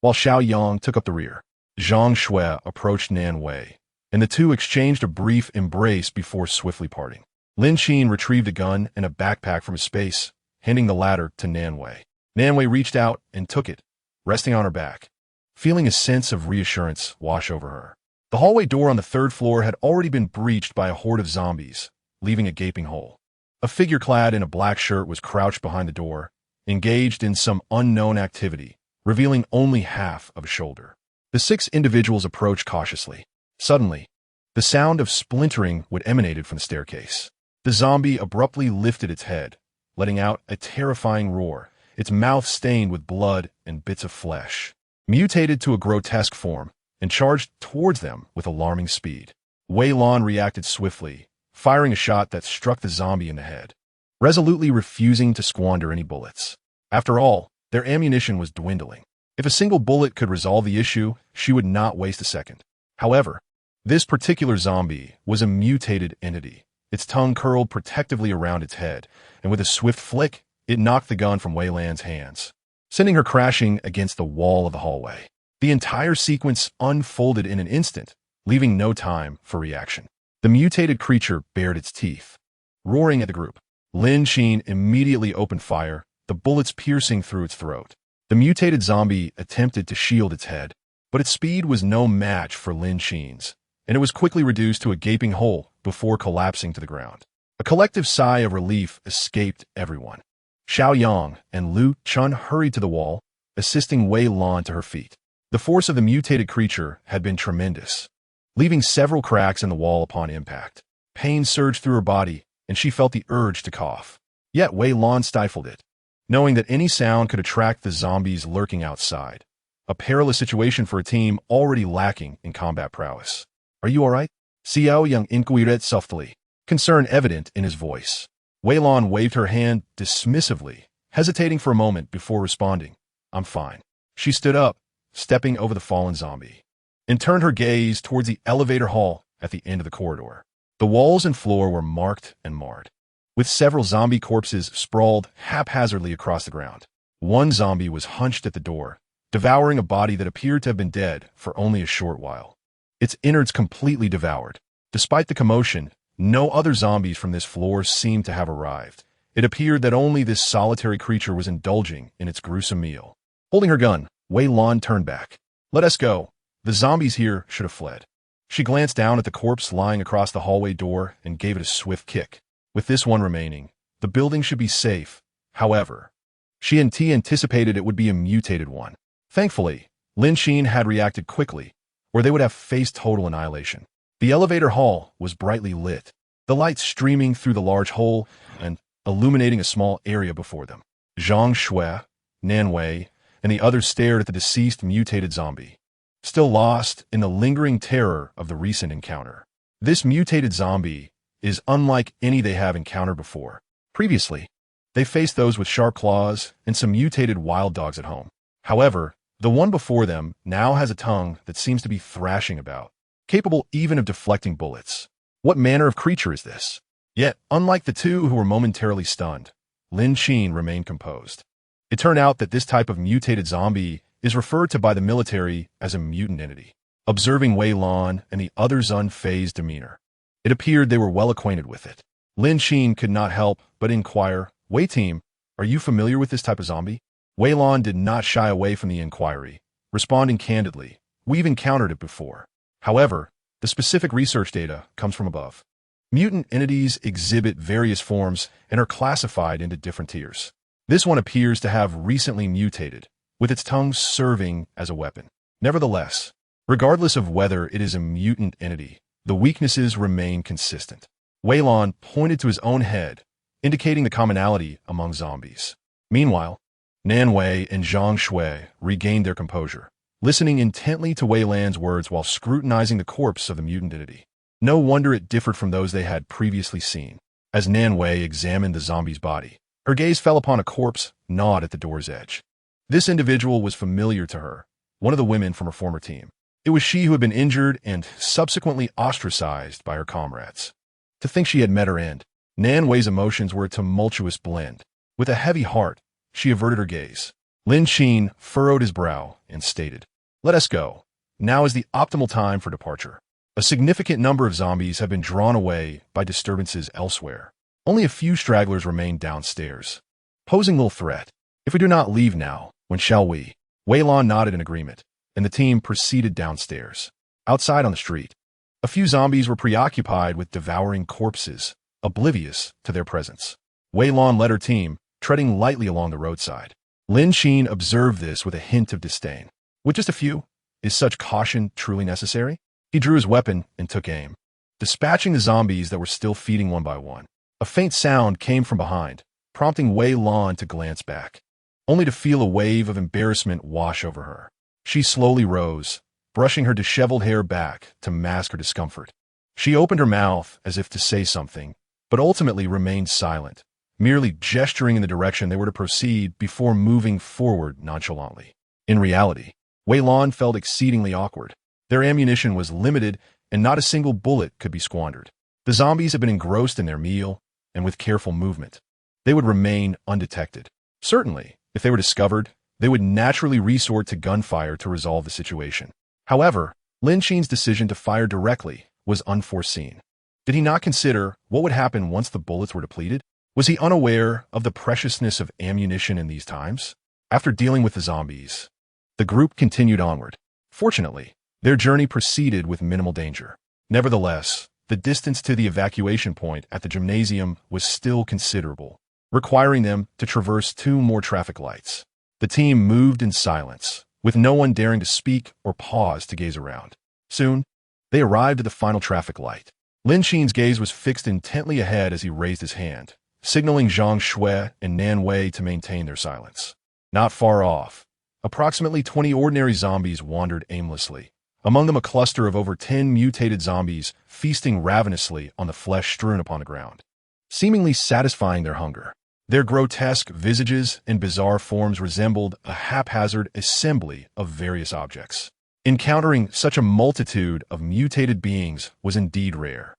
while Xiao Yang took up the rear. Zhang Shui approached Nan Wei, and the two exchanged a brief embrace before swiftly parting. Lin Qin retrieved a gun and a backpack from his space, handing the latter to Nan Wei. Nan Wei reached out and took it, resting on her back, feeling a sense of reassurance wash over her. The hallway door on the third floor had already been breached by a horde of zombies, leaving a gaping hole. A figure clad in a black shirt was crouched behind the door, engaged in some unknown activity, revealing only half of a shoulder. The 6 individuals approached cautiously. Suddenly, the sound of splintering would emanated from the staircase. The zombie abruptly lifted its head, letting out a terrifying roar, its mouth stained with blood and bits of flesh. Mutated to a grotesque form, and charged towards them with alarming speed. Wei Lan reacted swiftly, firing a shot that struck the zombie in the head, resolutely refusing to squander any bullets. After all, their ammunition was dwindling. If a single bullet could resolve the issue, she would not waste a second. However, this particular zombie was a mutated entity. Its tongue curled protectively around its head, and with a swift flick, it knocked the gun from Wei Lan's hands, sending her crashing against the wall of the hallway. The entire sequence unfolded in an instant, leaving no time for reaction. The mutated creature bared its teeth, roaring at the group. Lin Qin immediately opened fire, the bullets piercing through its throat. The mutated zombie attempted to shield its head, but its speed was no match for Lin Qin's, and it was quickly reduced to a gaping hole before collapsing to the ground. A collective sigh of relief escaped everyone. Xiao Yang and Lin Qin hurried to the wall, assisting Wei Lan to her feet. The force of the mutated creature had been tremendous, leaving several cracks in the wall upon impact. Pain surged through her body, and she felt the urge to cough. Yet Wei Lan stifled it, knowing that any sound could attract the zombies lurking outside. A perilous situation for a team already lacking in combat prowess. "Are you all right?" Xiao Yang inquired softly, concern evident in his voice. Wei Lan waved her hand dismissively, hesitating for a moment before responding, "I'm fine." She stood up, stepping over the fallen zombie, and turned her gaze towards the elevator hall at the end of the corridor. The walls and floor were marked and marred, with several zombie corpses sprawled haphazardly across the ground. One zombie was hunched at the door, devouring a body that appeared to have been dead for only a short while, its innards completely devoured. Despite the commotion, no other zombies from this floor seemed to have arrived. It appeared that only this solitary creature was indulging in its gruesome meal. Holding her gun, Wei Lan turned back. "Let us go. The zombies here should have fled." She glanced down at the corpse lying across the hallway door and gave it a swift kick. With this one remaining, the building should be safe. However, she anticipated it would be a mutated one. Thankfully, Lin Qin had reacted quickly, or they would have faced total annihilation. The elevator hall was brightly lit, the lights streaming through the large hole and illuminating a small area before them. Zhang Shui, Nan Wei, and the others stared at the deceased mutated zombie, still lost in the lingering terror of the recent encounter. This mutated zombie is unlike any they have encountered before. Previously, they faced those with sharp claws and some mutated wild dogs at home. However, the one before them now has a tongue that seems to be thrashing about, capable even of deflecting bullets. What manner of creature is this? Yet, unlike the two who were momentarily stunned, Lin Qin remained composed. It turned out that this type of mutated zombie is referred to by the military as a mutant entity. Observing Wei Lan and the others' unfazed demeanor, it appeared they were well acquainted with it. Lin Qin could not help but inquire, "Wei team, are you familiar with this type of zombie?" Wei Lan did not shy away from the inquiry, responding candidly, "We've encountered it before. However, the specific research data comes from above. Mutant entities exhibit various forms and are classified into different tiers. This one appears to have recently mutated, with its tongue serving as a weapon. Nevertheless, Regardless of whether it is a mutant entity, the weaknesses remain consistent. Wei Lan pointed to his own head, indicating the commonality among zombies. Meanwhile, Nan Wei and Zhang Shui regained their composure, listening intently to Wei Lan's words while scrutinizing the corpse of the mutant entity. No wonder it differed from those they had previously seen. As Nan Wei examined the zombie's body, her gaze fell upon a corpse gnawed at the door's edge. This individual was familiar to her, one of the women from her former team. It was she who had been injured and subsequently ostracized by her comrades. To think she had met her end, Nan Wei's emotions were a tumultuous blend. With a heavy heart, she averted her gaze. Lin Qin furrowed his brow and stated, "Let us go. Now is the optimal time for departure." A significant number of zombies have been drawn away by disturbances elsewhere. Only a few stragglers remain downstairs, posing little threat. If we do not leave now, when shall we? Wei Lan nodded in agreement, and the team proceeded downstairs. Outside on the street, a few zombies were preoccupied with devouring corpses, oblivious to their presence. Wei Lan led her team, treading lightly along the roadside. Lin Qin observed this with a hint of disdain. With just a few, is such caution truly necessary? He drew his weapon and took aim, dispatching the zombies that were still feeding one by one. A faint sound came from behind, prompting Wei Lan to glance back, only to feel a wave of embarrassment wash over her. She slowly rose, brushing her disheveled hair back to mask her discomfort. She opened her mouth as if to say something, but ultimately remained silent, merely gesturing in the direction they were to proceed before moving forward nonchalantly. In reality, Wei Lan felt exceedingly awkward. Their ammunition was limited, and not a single bullet could be squandered. The zombies had been engrossed in their meal, and with careful movement, they would remain undetected. Certainly, if they were discovered, they would naturally resort to gunfire to resolve the situation. However, Lin Qin's decision to fire directly was unforeseen. Did he not consider what would happen once the bullets were depleted? Was he unaware of the preciousness of ammunition in these times? After dealing with the zombies, the group continued onward. Fortunately, their journey proceeded with minimal danger. Nevertheless, the distance to the evacuation point at the gymnasium was still considerable, requiring them to traverse 2 more traffic lights. The team moved in silence, with no one daring to speak or pause to gaze around. Soon, they arrived at the final traffic light. Lin Qin's gaze was fixed intently ahead as he raised his hand, signaling Zhang Shui and Nan Wei to maintain their silence. Not far off, approximately 20 ordinary zombies wandered aimlessly, among them a cluster of over 10 mutated zombies feasting ravenously on the flesh strewn upon the ground, seemingly satisfying their hunger. Their grotesque visages and bizarre forms resembled a haphazard assembly of various objects. Encountering such a multitude of mutated beings was indeed rare.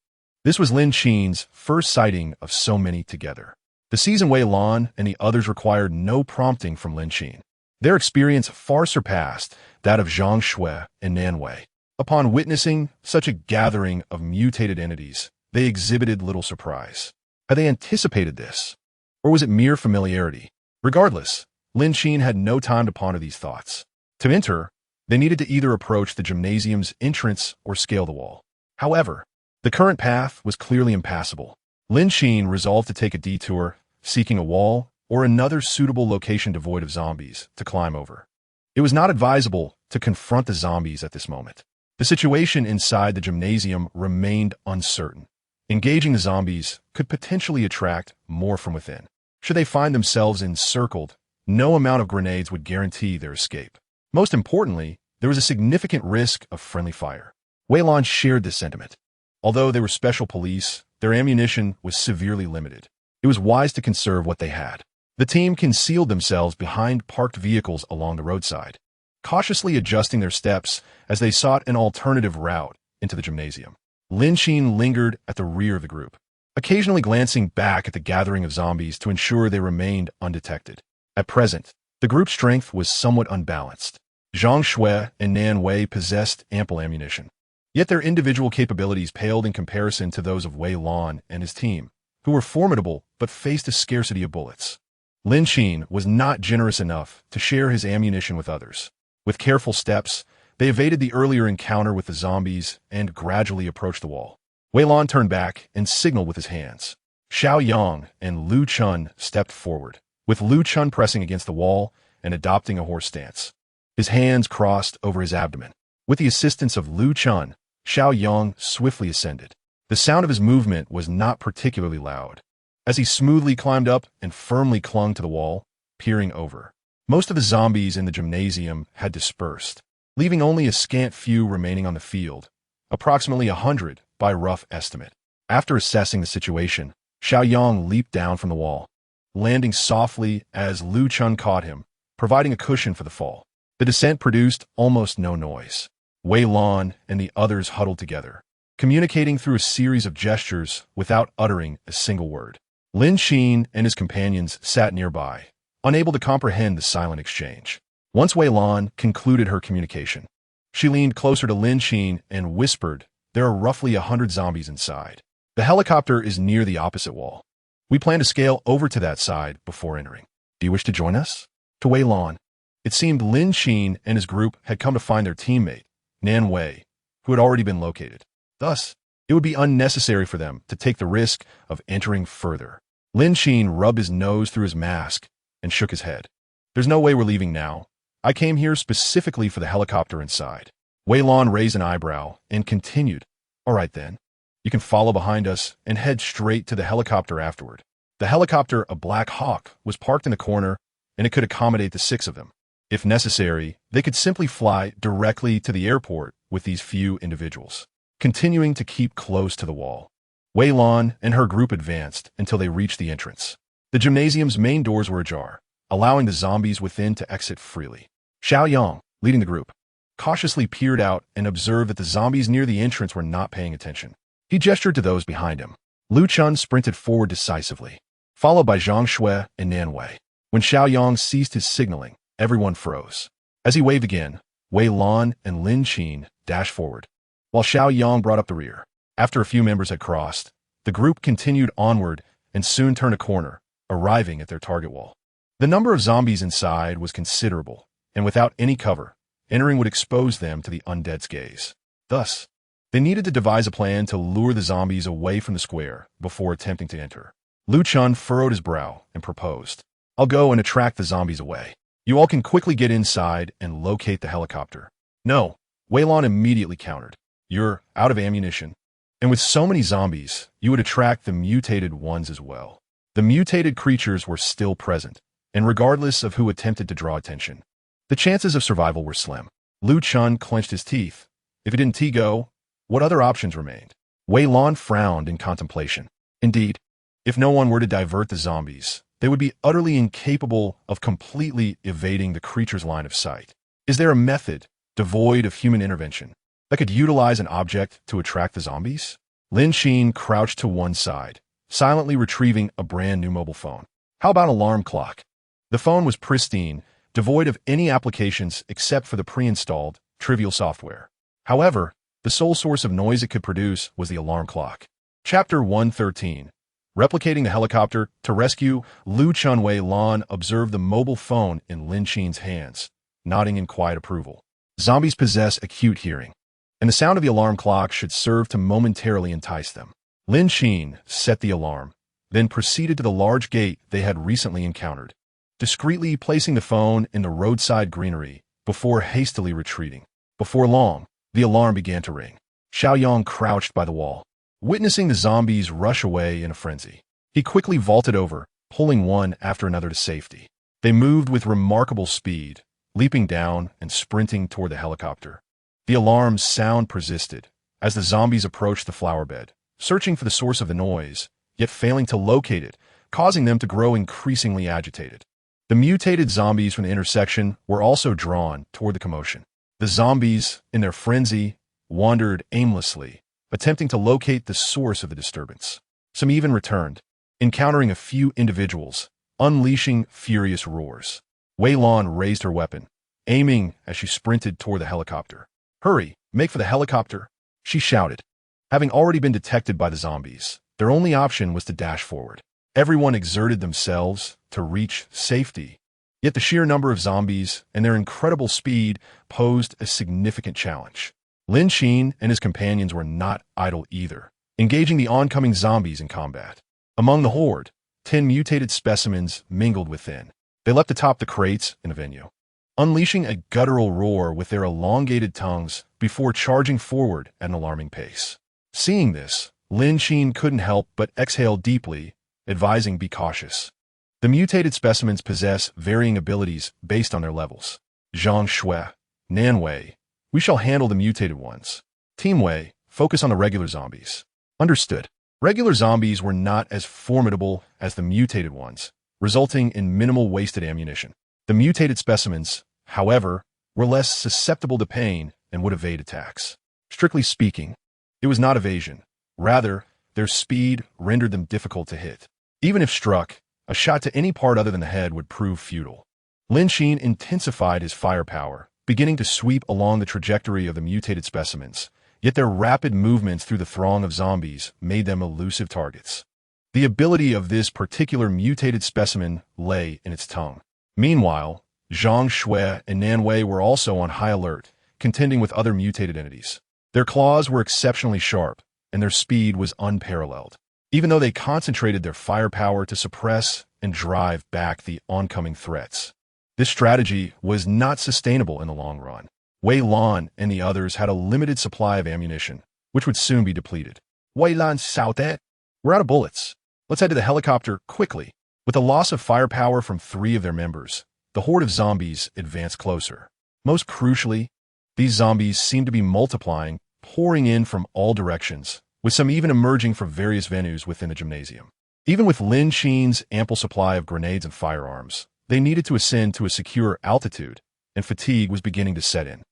This was Lin Qin's first sighting of so many together. The seasoned Wei Lan and the others required no prompting from Lin Qin. Their experience far surpassed that of Zhang Shui and Nan Wei. Upon witnessing such a gathering of mutated entities, they exhibited little surprise. Had they anticipated this? Or was it mere familiarity? Regardless, Lin Qin had no time to ponder these thoughts. To enter, they needed to either approach the gymnasium's entrance or scale the wall. However, the current path was clearly impassable. Lin Qin resolved to take a detour, seeking a wall or another suitable location devoid of zombies to climb over. It was not advisable to confront the zombies at this moment. The situation inside the gymnasium remained uncertain. Engaging the zombies could potentially attract more from within. Should they find themselves encircled, no amount of grenades would guarantee their escape. Most importantly, there was a significant risk of friendly fire. Wei Lan shared this sentiment. Although they were special police, their ammunition was severely limited. It was wise to conserve what they had. The team concealed themselves behind parked vehicles along the roadside, cautiously adjusting their steps as they sought an alternative route into the gymnasium. Lin Qin lingered at the rear of the group, occasionally glancing back at the gathering of zombies to ensure they remained undetected. At present, the group's strength was somewhat unbalanced. Zhang Shui and Nan Wei possessed ample ammunition, yet their individual capabilities paled in comparison to those of Wei Lan and his team, who were formidable but faced a scarcity of bullets. Lin Qin was not generous enough to share his ammunition with others. With careful steps, they evaded the earlier encounter with the zombies and gradually approached the wall. Wei Lan turned back and signaled with his hands. Xiao Yang and Lu Chun stepped forward, with Lu Chun pressing against the wall and adopting a horse stance. His hands crossed over his abdomen. With the assistance of Lin Qin, Xiao Yang swiftly ascended. The sound of his movement was not particularly loud, as he smoothly climbed up and firmly clung to the wall, peering over. Most of the zombies in the gymnasium had dispersed, leaving only a scant few remaining on the field, approximately 100 by rough estimate. After assessing the situation, Xiao Yang leaped down from the wall, landing softly as Lin Qin caught him, providing a cushion for the fall. The descent produced almost no noise. Wei Lan and the others huddled together, communicating through a series of gestures without uttering a single word. Lin Qin and his companions sat nearby, unable to comprehend the silent exchange. Once Wei Lan concluded her communication, she leaned closer to Lin Qin and whispered, "There are roughly 100 zombies inside. The helicopter is near the opposite wall. We plan to scale over to that side before entering. Do you wish to join us?" To Wei Lan, it seemed Lin Qin and his group had come to find their teammate, Nan Wei, who had already been located. Thus, it would be unnecessary for them to take the risk of entering further. Lin Qin rubbed his nose through his mask and shook his head. "There's no way we're leaving now. I came here specifically for the helicopter inside." Wei Lan raised an eyebrow and continued, "All right then. You can follow behind us and head straight to the helicopter afterward." The helicopter, a Black Hawk, was parked in the corner, and it could accommodate the 6 of them. If necessary, they could simply fly directly to the airport with these few individuals, continuing to keep close to the wall. Wei Lan and her group advanced until they reached the entrance. The gymnasium's main doors were ajar, allowing the zombies within to exit freely. Xiao Yang, leading the group, cautiously peered out and observed that the zombies near the entrance were not paying attention. He gestured to those behind him. Lin Qin sprinted forward decisively, followed by Zhang Shui and Nan Wei. When Xiao Yang ceased his signaling, everyone froze. As he waved again, Wei Lan and Lin Qin dashed forward, while Xiao Yang brought up the rear. After a few members had crossed, the group continued onward and soon turned a corner, arriving at their target wall. The number of zombies inside was considerable, and without any cover, entering would expose them to the undead's gaze. Thus, they needed to devise a plan to lure the zombies away from the square before attempting to enter. Lin Qin furrowed his brow and proposed, "I'll go and attract the zombies away. You all can quickly get inside and locate the helicopter." "No," Wei Lan immediately countered. "You're out of ammunition. And with so many zombies, you would attract the mutated ones as well." The mutated creatures were still present, and regardless of who attempted to draw attention, the chances of survival were slim. Lin Qin clenched his teeth. If he didn't go, what other options remained? Wei Lan frowned in contemplation. Indeed, if no one were to divert the zombies, they would be utterly incapable of completely evading the creature's line of sight. Is there a method, devoid of human intervention, that could utilize an object to attract the zombies? Lin Qin crouched to one side, silently retrieving a brand new mobile phone. How about an alarm clock? The phone was pristine, devoid of any applications except for the pre-installed, trivial software. However, the sole source of noise it could produce was the alarm clock. Chapter 113. Replicating the helicopter. To rescue, Lin Qin. Wei Lan observed the mobile phone in Lin Qin's hands, nodding in quiet approval. Zombies possess acute hearing, and the sound of the alarm clock should serve to momentarily entice them. Lin Qin set the alarm, then proceeded to the large gate they had recently encountered, discreetly placing the phone in the roadside greenery before hastily retreating. Before long, the alarm began to ring. Xiao Yang crouched by the wall, witnessing the zombies rush away in a frenzy. He quickly vaulted over, pulling one after another to safety. They moved with remarkable speed, leaping down and sprinting toward the helicopter. The alarm's sound persisted as the zombies approached the flower bed, searching for the source of the noise, yet failing to locate it, causing them to grow increasingly agitated. The mutated zombies from the intersection were also drawn toward the commotion. The zombies, in their frenzy, wandered aimlessly, attempting to locate the source of the disturbance. Some even returned, encountering a few individuals, unleashing furious roars. Wei Lan raised her weapon, aiming as she sprinted toward the helicopter. "Hurry, make for the helicopter," she shouted. Having already been detected by the zombies, their only option was to dash forward. Everyone exerted themselves to reach safety, yet the sheer number of zombies and their incredible speed posed a significant challenge. Lin Qin and his companions were not idle either, engaging the oncoming zombies in combat. Among the horde, 10 mutated specimens mingled within. They leapt atop the crates in the venue, unleashing a guttural roar with their elongated tongues before charging forward at an alarming pace. Seeing this, Lin Qin couldn't help but exhale deeply, advising be cautious. The mutated specimens possess varying abilities based on their levels. Zhang Shui, Nan Wei, we shall handle the mutated ones. Team Wei, focus on the regular zombies. Understood. Regular zombies were not as formidable as the mutated ones, resulting in minimal wasted ammunition. The mutated specimens, however, were less susceptible to pain and would evade attacks. Strictly speaking, it was not evasion. Rather, their speed rendered them difficult to hit. Even if struck, a shot to any part other than the head would prove futile. Lin Qin intensified his firepower, beginning to sweep along the trajectory of the mutated specimens, yet their rapid movements through the throng of zombies made them elusive targets. The ability of this particular mutated specimen lay in its tongue. Meanwhile, Zhang Shui and Nan Wei were also on high alert, contending with other mutated entities. Their claws were exceptionally sharp, and their speed was unparalleled, even though they concentrated their firepower to suppress and drive back the oncoming threats. This strategy was not sustainable in the long run. Wei Lan and the others had a limited supply of ammunition, which would soon be depleted. Wei Lan shouted, "We're out of bullets. Let's head to the helicopter quickly." With the loss of firepower from 3 of their members, the horde of zombies advanced closer. Most crucially, these zombies seemed to be multiplying, pouring in from all directions, with some even emerging from various venues within the gymnasium. Even with Lin Qin's ample supply of grenades and firearms, they needed to ascend to a secure altitude, and fatigue was beginning to set in.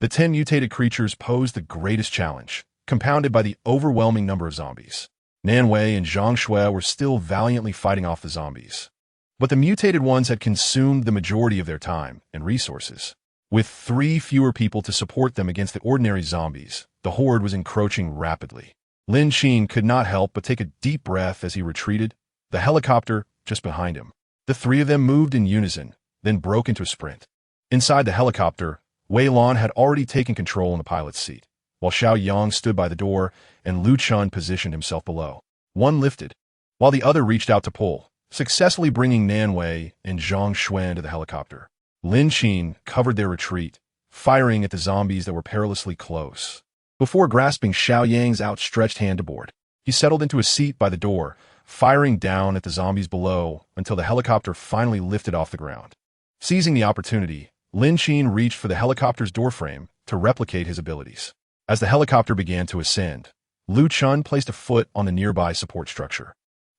The 10 mutated creatures posed the greatest challenge, compounded by the overwhelming number of zombies. Nan Wei and Zhang Shui were still valiantly fighting off the zombies. But the mutated ones had consumed the majority of their time and resources. With 3 fewer people to support them against the ordinary zombies, the horde was encroaching rapidly. Lin Qin could not help but take a deep breath as he retreated, the helicopter just behind him. The 3 of them moved in unison, then broke into a sprint. Inside the helicopter, Wei Lan had already taken control in the pilot's seat, while Xiao Yang stood by the door and Lu Chun positioned himself below. One lifted, while the other reached out to pull, successfully bringing Nan Wei and Zhang Shui into the helicopter. Lin Qin covered their retreat, firing at the zombies that were perilously close. Before grasping Xiao Yang's outstretched hand to board, he settled into a seat by the door, firing down at the zombies below until the helicopter finally lifted off the ground. Seizing the opportunity, Lin Qin reached for the helicopter's doorframe to replicate his abilities. As the helicopter began to ascend, Lu Chun placed a foot on the nearby support structure,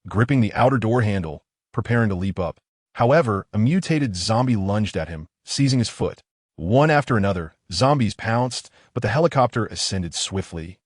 gripping the outer door handle, preparing to leap up. However, a mutated zombie lunged at him, seizing his foot. One after another, zombies pounced, but the helicopter ascended swiftly,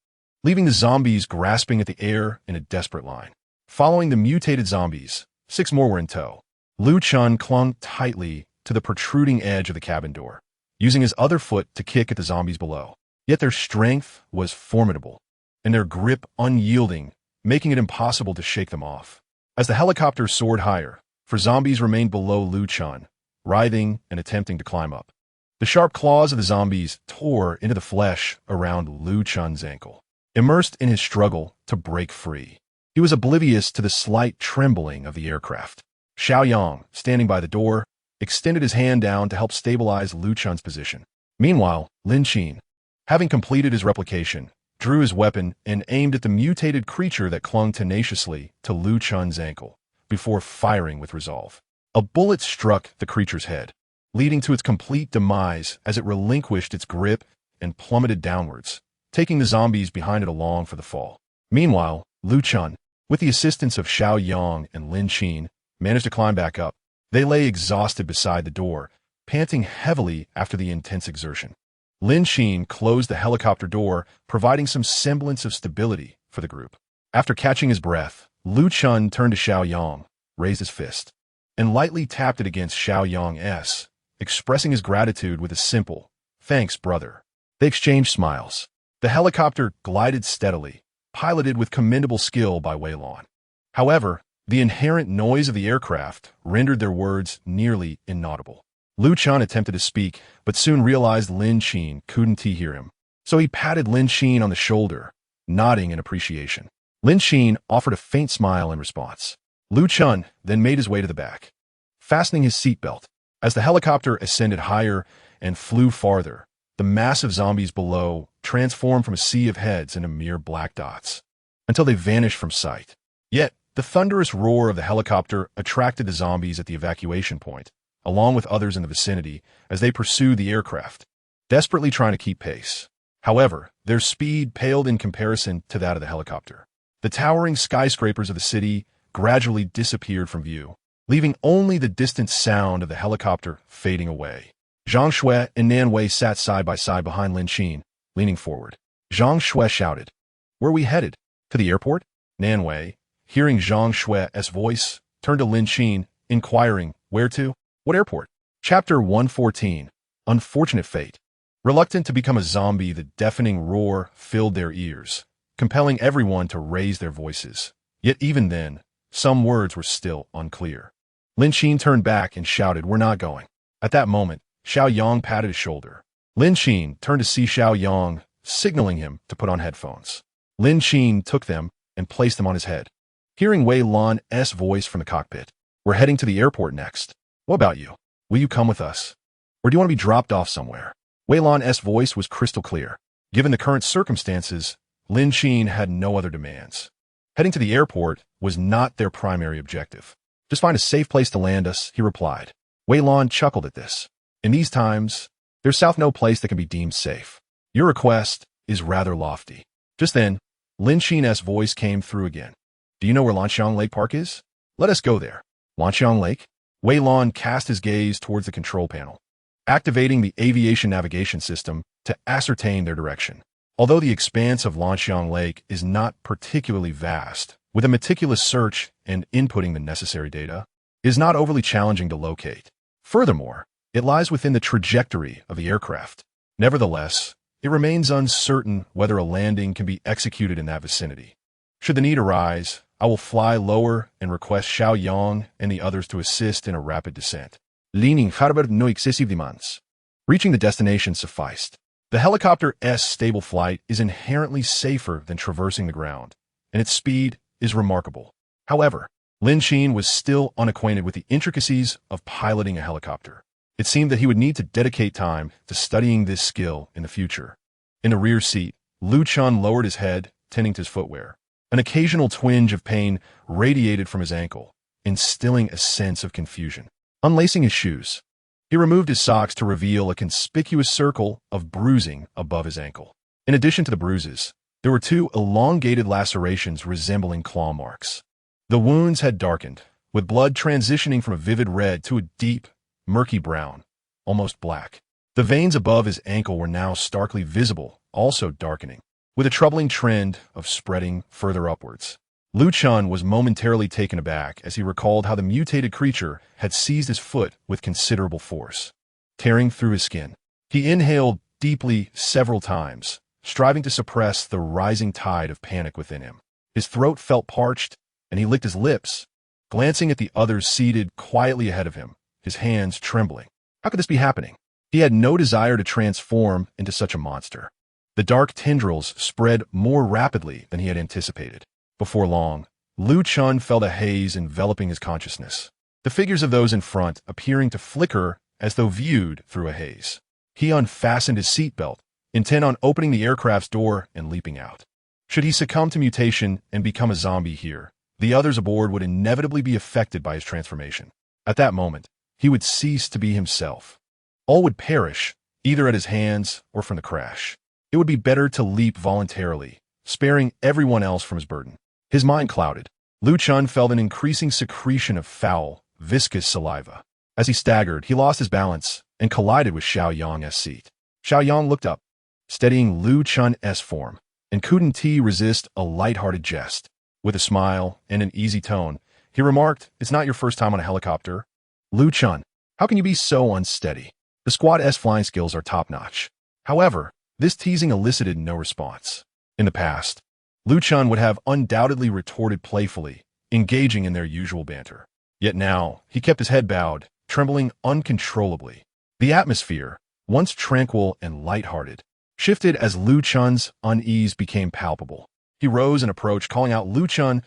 leaving the zombies grasping at the air in a desperate line. Following the mutated zombies, 6 more were in tow. Lu Chun clung tightly to the protruding edge of the cabin door, using his other foot to kick at the zombies below. Yet their strength was formidable, and their grip unyielding, making it impossible to shake them off. As the helicopter soared higher, 4 zombies remained below Lu Chun, writhing and attempting to climb up. The sharp claws of the zombies tore into the flesh around Lu Chun's ankle, immersed in his struggle to break free. He was oblivious to the slight trembling of the aircraft. Xiao Yang, standing by the door, extended his hand down to help stabilize Lu Chun's position. Meanwhile, Lin Qin, having completed his replication, drew his weapon and aimed at the mutated creature that clung tenaciously to Lu Chun's ankle, before firing with resolve. A bullet struck the creature's head, leading to its complete demise as it relinquished its grip and plummeted downwards, taking the zombies behind it along for the fall. Meanwhile, Lu Chun, with the assistance of Xiao Yang and Lin Qin, managed to climb back up. They lay exhausted beside the door, panting heavily after the intense exertion. Lin Qin closed the helicopter door, providing some semblance of stability for the group. After catching his breath, Lu Chun turned to Xiao Yang, raised his fist, and lightly tapped it against Xiao Yang's, expressing his gratitude with a simple, "Thanks, brother." They exchanged smiles. The helicopter glided steadily, piloted with commendable skill by Wei Lan. However, the inherent noise of the aircraft rendered their words nearly inaudible. Lu Chun attempted to speak, but soon realized Lin Qin couldn't hear him. So he patted Lin Qin on the shoulder, nodding in appreciation. Lin Qin offered a faint smile in response. Lu Chun then made his way to the back. Fastening his seatbelt, As the helicopter ascended higher and flew farther, the massive zombies below transformed from a sea of heads into mere black dots, until they vanished from sight. Yet, the thunderous roar of the helicopter attracted the zombies at the evacuation point, along with others in the vicinity, as they pursued the aircraft, desperately trying to keep pace. However, their speed paled in comparison to that of the helicopter. The towering skyscrapers of the city gradually disappeared from view, leaving only the distant sound of the helicopter fading away. Zhang Shui and Nan Wei sat side by side behind Lin Qin, leaning forward. Zhang Shui shouted, "Where are we headed? To the airport?" Nan Wei, hearing Zhang Shui's voice, turned to Lin Qin, inquiring, "Where to? What airport?" Chapter 114. Unfortunate Fate. Reluctant to become a zombie, the deafening roar filled their ears, compelling everyone to raise their voices. Yet even then, some words were still unclear. Lin Qin turned back and shouted, "We're not going." At that moment, Xiao Yang patted his shoulder. Lin Qin turned to see Xiao Yang, signaling him to put on headphones. Lin Qin took them and placed them on his head. Hearing Wei Lan's voice from the cockpit, "We're heading to the airport next. What about you? Will you come with us? Or do you want to be dropped off somewhere?" Wei Lan's voice was crystal clear. Given the current circumstances, Lin Qin had no other demands. Heading to the airport was not their primary objective. "Just find a safe place to land us," he replied. Wei Lan chuckled at this. "In these times, there's south no place that can be deemed safe. Your request is rather lofty." Just then, Lin Qin's voice came through again. "Do you know where Lanxiang Lake Park is? Let us go there." Lanxiang Lake? Wei Lan cast his gaze towards the control panel, activating the aviation navigation system to ascertain their direction. Although the expanse of Lanxiang Lake is not particularly vast, with a meticulous search and inputting the necessary data, it is not overly challenging to locate. Furthermore, it lies within the trajectory of the aircraft. Nevertheless, it remains uncertain whether a landing can be executed in that vicinity. Should the need arise, I will fly lower and request Xiao Yang and the others to assist in a rapid descent. Leaning harbor no excessive demands. Reaching the destination sufficed. The helicopter's stable flight is inherently safer than traversing the ground, and its speed is remarkable. However, Lin Qin was still unacquainted with the intricacies of piloting a helicopter. It seemed that he would need to dedicate time to studying this skill in the future. In the rear seat, Lu Chun lowered his head, tending to his footwear. An occasional twinge of pain radiated from his ankle, instilling a sense of confusion. Unlacing his shoes, he removed his socks to reveal a conspicuous circle of bruising above his ankle. In addition to the bruises, there were two elongated lacerations resembling claw marks. The wounds had darkened, with blood transitioning from a vivid red to a deep, murky brown, almost black. The veins above his ankle were now starkly visible, also darkening, with a troubling trend of spreading further upwards. Lu Chun was momentarily taken aback as he recalled how the mutated creature had seized his foot with considerable force, tearing through his skin. He inhaled deeply several times, striving to suppress the rising tide of panic within him. His throat felt parched, and he licked his lips, glancing at the others seated quietly ahead of him, his hands trembling. How could this be happening? He had no desire to transform into such a monster. The dark tendrils spread more rapidly than he had anticipated. Before long, Lu Chun felt a haze enveloping his consciousness, the figures of those in front appearing to flicker as though viewed through a haze. He unfastened his seatbelt, intent on opening the aircraft's door and leaping out. Should he succumb to mutation and become a zombie here, the others aboard would inevitably be affected by his transformation. At that moment, he would cease to be himself. All would perish, either at his hands or from the crash. It would be better to leap voluntarily, sparing everyone else from his burden. His mind clouded. Lu Chun felt an increasing secretion of foul, viscous saliva. As he staggered, he lost his balance and collided with Xiao Yang's seat. Xiao Yang looked up, steadying Lu Chun's form, and couldn't he resist a light-hearted jest. With a smile and an easy tone, he remarked, "It's not your first time on a helicopter. Lu Chun, how can you be so unsteady? The squad's flying skills are top-notch." However, this teasing elicited no response. In the past, Lu Chun would have undoubtedly retorted playfully, engaging in their usual banter. Yet now, he kept his head bowed, trembling uncontrollably. The atmosphere, once tranquil and light-hearted, shifted as Lu Chun's unease became palpable. He rose and approached, calling out, "Lu Chun,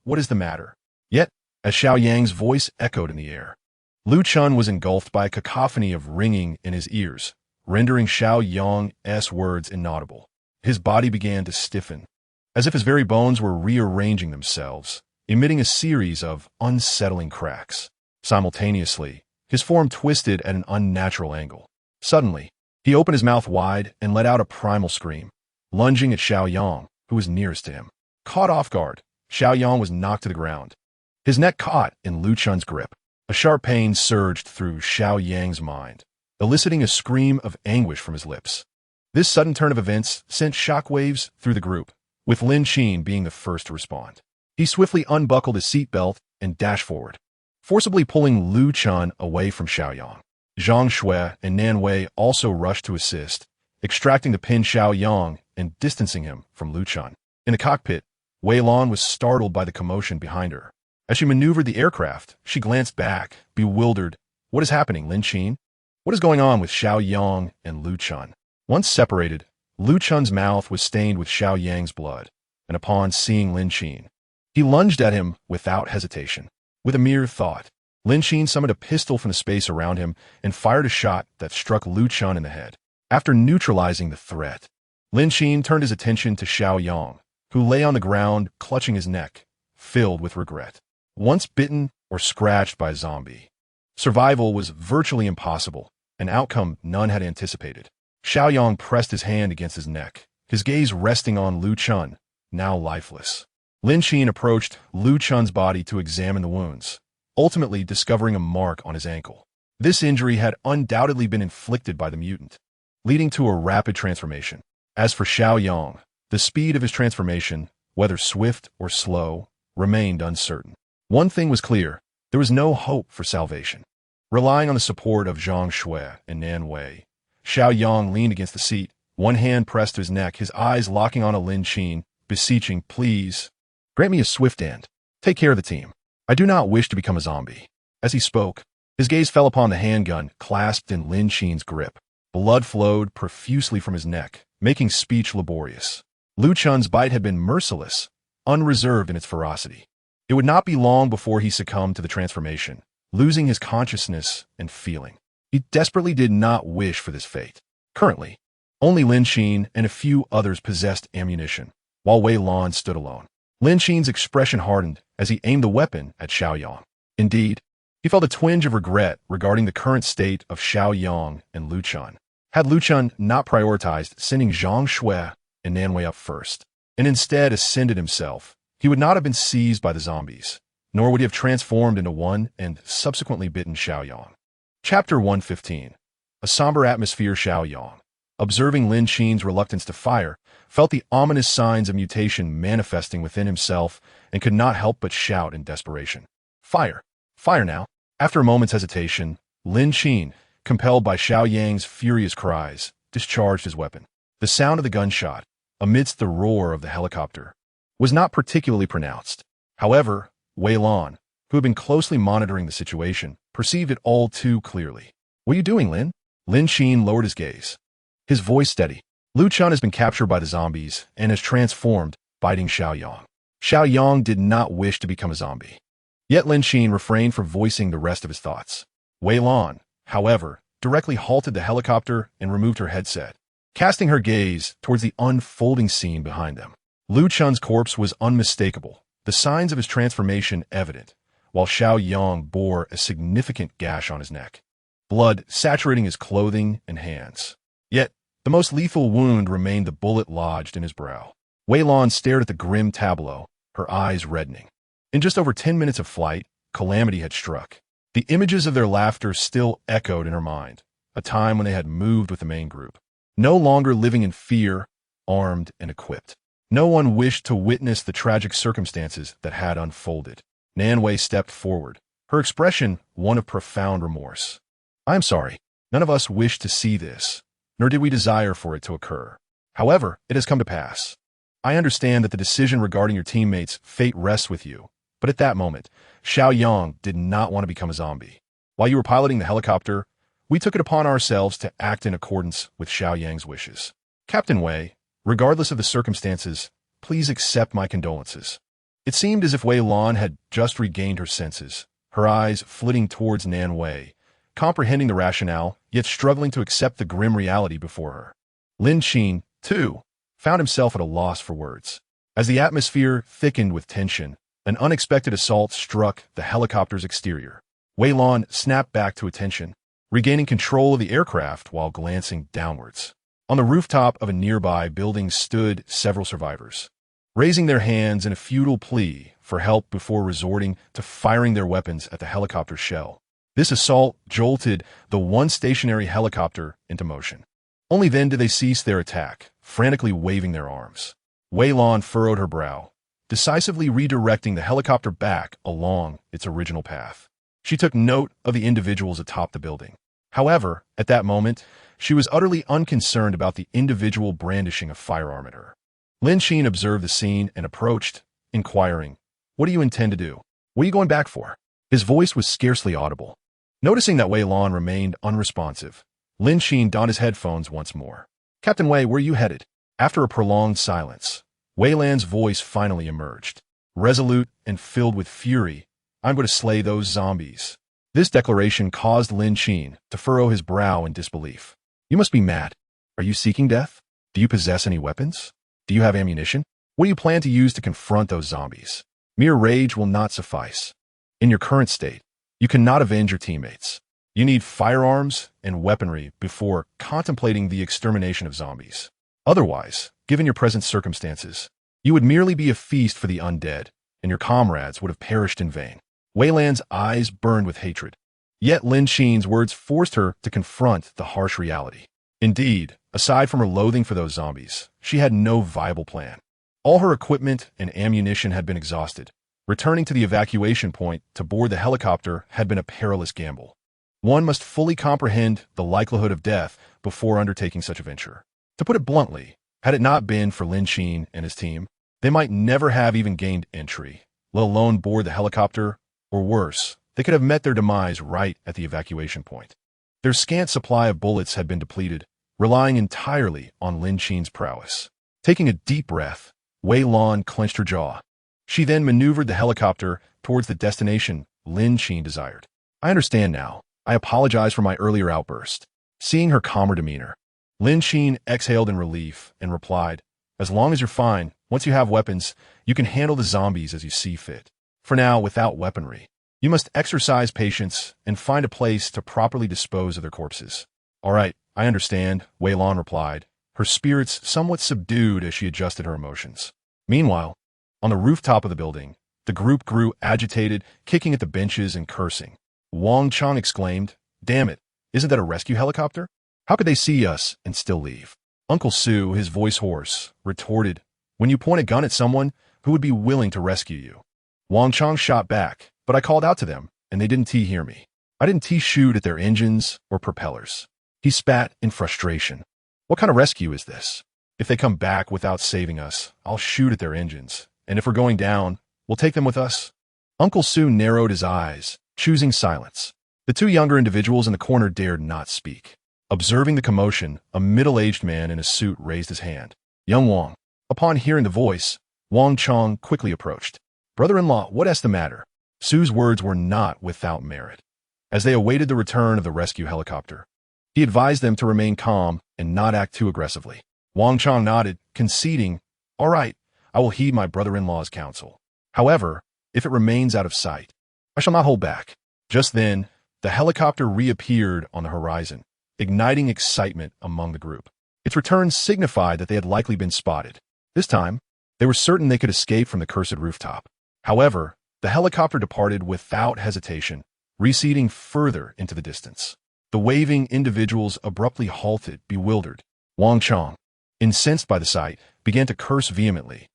what is the matter?" Yet, as Xiao Yang's voice echoed in the air, Lu Qin was engulfed by a cacophony of ringing in his ears, rendering Xiao Yang's words inaudible. His body began to stiffen, as if his very bones were rearranging themselves, emitting a series of unsettling cracks. Simultaneously, his form twisted at an unnatural angle. Suddenly, he opened his mouth wide and let out a primal scream, lunging at Xiao Yang, who was nearest to him. Caught off guard, Xiao Yang was knocked to the ground. His neck caught in Lu Qin's grip. A sharp pain surged through Xiao Yang's mind, eliciting a scream of anguish from his lips. This sudden turn of events sent shockwaves through the group, with Lin Qin being the first to respond. He swiftly unbuckled his seatbelt and dashed forward, forcibly pulling Lu Qin away from Xiao Yang. Zhang Shui and Nan Wei also rushed to assist, extracting the pinned Xiao Yang and distancing him from Lu Qin. In the cockpit, Wei Lan was startled by the commotion behind her. As she maneuvered the aircraft, she glanced back, bewildered. What is happening, Lin Qin? What is going on with Xiao Yang and Lu Qin? Once separated, Lu Qin's mouth was stained with Xiao Yang's blood, and upon seeing Lin Qin, he lunged at him without hesitation. With a mere thought, Lin Qin summoned a pistol from the space around him and fired a shot that struck Lu Qin in the head. After neutralizing the threat, Lin Qin turned his attention to Xiao Yang, who lay on the ground clutching his neck, filled with regret. Once bitten or scratched by a zombie, survival was virtually impossible, an outcome none had anticipated. Xiao Yang pressed his hand against his neck, his gaze resting on Lu Qin, now lifeless. Lin Qin approached Lu Qin's body to examine the wounds, ultimately discovering a mark on his ankle. This injury had undoubtedly been inflicted by the mutant, leading to a rapid transformation. As for Xiao Yang, the speed of his transformation, whether swift or slow, remained uncertain. One thing was clear, there was no hope for salvation. Relying on the support of Zhang Shui and Nan Wei, Xiao Yang leaned against the seat, one hand pressed to his neck, his eyes locking on a Lin Qin, beseeching, "Please, grant me a swift end. Take care of the team. I do not wish to become a zombie." As he spoke, his gaze fell upon the handgun clasped in Lin Qin's grip. Blood flowed profusely from his neck, making speech laborious. Lu Qin's bite had been merciless, unreserved in its ferocity. It would not be long before he succumbed to the transformation, losing his consciousness and feeling. He desperately did not wish for this fate. Currently, only Lin Qin and a few others possessed ammunition, while Wei Lan stood alone. Lin Qin's expression hardened as he aimed the weapon at Xiao Yang. Indeed, he felt a twinge of regret regarding the current state of Xiao Yang and Lu Qin. Had Lu Qin not prioritized sending Zhang Shui and Nan Wei up first, and instead ascended himself, he would not have been seized by the zombies, nor would he have transformed into one and subsequently bitten Xiao Yang. Chapter 115. A somber atmosphere. Xiao Yang, observing Lin Qin's reluctance to fire, felt the ominous signs of mutation manifesting within himself and could not help but shout in desperation. "Fire! Fire now!" After a moment's hesitation, Lin Qin, compelled by Xiao Yang's furious cries, discharged his weapon. The sound of the gunshot, amidst the roar of the helicopter, was not particularly pronounced. However, Wei Lan, who had been closely monitoring the situation, perceived it all too clearly. "What are you doing, Lin?" Lin Qin lowered his gaze, his voice steady. Lu Qin has been captured by the zombies and has transformed, biting Xiao Yang. Xiao Yang did not wish to become a zombie. Yet Lin Qin refrained from voicing the rest of his thoughts. Wei Lan, however, directly halted the helicopter and removed her headset, casting her gaze towards the unfolding scene behind them. Lu Qin's corpse was unmistakable, the signs of his transformation evident, while Xiao Yang bore a significant gash on his neck, blood saturating his clothing and hands. Yet, the most lethal wound remained the bullet lodged in his brow. Wei Lan stared at the grim tableau, her eyes reddening. In just over 10 minutes of flight, calamity had struck. The images of their laughter still echoed in her mind, a time when they had moved with the main group. No longer living in fear, armed and equipped. No one wished to witness the tragic circumstances that had unfolded. Nan Wei stepped forward, her expression one of profound remorse. "I am sorry. None of us wished to see this, nor did we desire for it to occur. However, it has come to pass. I understand that the decision regarding your teammates' fate rests with you, but at that moment, Xiao Yang did not want to become a zombie. While you were piloting the helicopter, we took it upon ourselves to act in accordance with Xiao Yang's wishes. Captain Wei, regardless of the circumstances, please accept my condolences." It seemed as if Wei Lan had just regained her senses, her eyes flitting towards Nan Wei, comprehending the rationale, yet struggling to accept the grim reality before her. Lin Qin, too, found himself at a loss for words. As the atmosphere thickened with tension, an unexpected assault struck the helicopter's exterior. Wei Lan snapped back to attention, regaining control of the aircraft while glancing downwards. On the rooftop of a nearby building stood several survivors, raising their hands in a futile plea for help before resorting to firing their weapons at the helicopter's shell. This assault jolted the one stationary helicopter into motion. Only then did they cease their attack, frantically waving their arms. Wei Lan furrowed her brow, decisively redirecting the helicopter back along its original path. She took note of the individuals atop the building. However, at that moment, she was utterly unconcerned about the individual brandishing a firearm at her. Lin Qin observed the scene and approached, inquiring, "What do you intend to do? What are you going back for?" His voice was scarcely audible. Noticing that Wei Lan remained unresponsive, Lin Qin donned his headphones once more. "Captain Wei, where are you headed?" After a prolonged silence, Wei Lan's voice finally emerged. Resolute and filled with fury, "I'm going to slay those zombies." This declaration caused Lin Qin to furrow his brow in disbelief. "You must be mad. Are you seeking death? Do you possess any weapons? Do you have ammunition? What do you plan to use to confront those zombies? Mere rage will not suffice. In your current state, you cannot avenge your teammates. You need firearms and weaponry before contemplating the extermination of zombies. Otherwise, given your present circumstances, you would merely be a feast for the undead, and your comrades would have perished in vain." Wei Lan's eyes burned with hatred. Yet Lin Qin's words forced her to confront the harsh reality. Indeed, aside from her loathing for those zombies, she had no viable plan. All her equipment and ammunition had been exhausted. Returning to the evacuation point to board the helicopter had been a perilous gamble. One must fully comprehend the likelihood of death before undertaking such a venture. To put it bluntly, had it not been for Lin Qin and his team, they might never have even gained entry, let alone board the helicopter, or worse, they could have met their demise right at the evacuation point. Their scant supply of bullets had been depleted, relying entirely on Lin Qin's prowess. Taking a deep breath, Wei Lan clenched her jaw. She then maneuvered the helicopter towards the destination Lin Qin desired. "I understand now. I apologize for my earlier outburst." Seeing her calmer demeanor, Lin Qin exhaled in relief and replied, "As long as you're fine, once you have weapons, you can handle the zombies as you see fit. For now, without weaponry, you must exercise patience and find a place to properly dispose of their corpses." "All right, I understand," Wei Lan replied, her spirits somewhat subdued as she adjusted her emotions. Meanwhile, on the rooftop of the building, the group grew agitated, kicking at the benches and cursing. Wang Chang exclaimed, "Damn it, isn't that a rescue helicopter? How could they see us and still leave?" Uncle Su, his voice hoarse, retorted, "When you point a gun at someone, who would be willing to rescue you?" Wang Chang shot back, "But I called out to them, and they didn't hear me. I didn't shoot at their engines or propellers." He spat in frustration. "What kind of rescue is this? If they come back without saving us, I'll shoot at their engines, and if we're going down, we'll take them with us." Uncle Su narrowed his eyes, choosing silence. The two younger individuals in the corner dared not speak. Observing the commotion, a middle-aged man in a suit raised his hand. "Young Wang." Upon hearing the voice, Wang Chang quickly approached. "Brother-in-law, what's the matter?" Su's words were not without merit. As they awaited the return of the rescue helicopter, he advised them to remain calm and not act too aggressively. Wang Chang nodded, conceding, "All right, I will heed my brother-in-law's counsel. However, if it remains out of sight, I shall not hold back." Just then, the helicopter reappeared on the horizon, igniting excitement among the group. Its return signified that they had likely been spotted. This time, they were certain they could escape from the cursed rooftop. However, the helicopter departed without hesitation, receding further into the distance. The waving individuals abruptly halted, bewildered. Wang Chang, incensed by the sight, began to curse vehemently.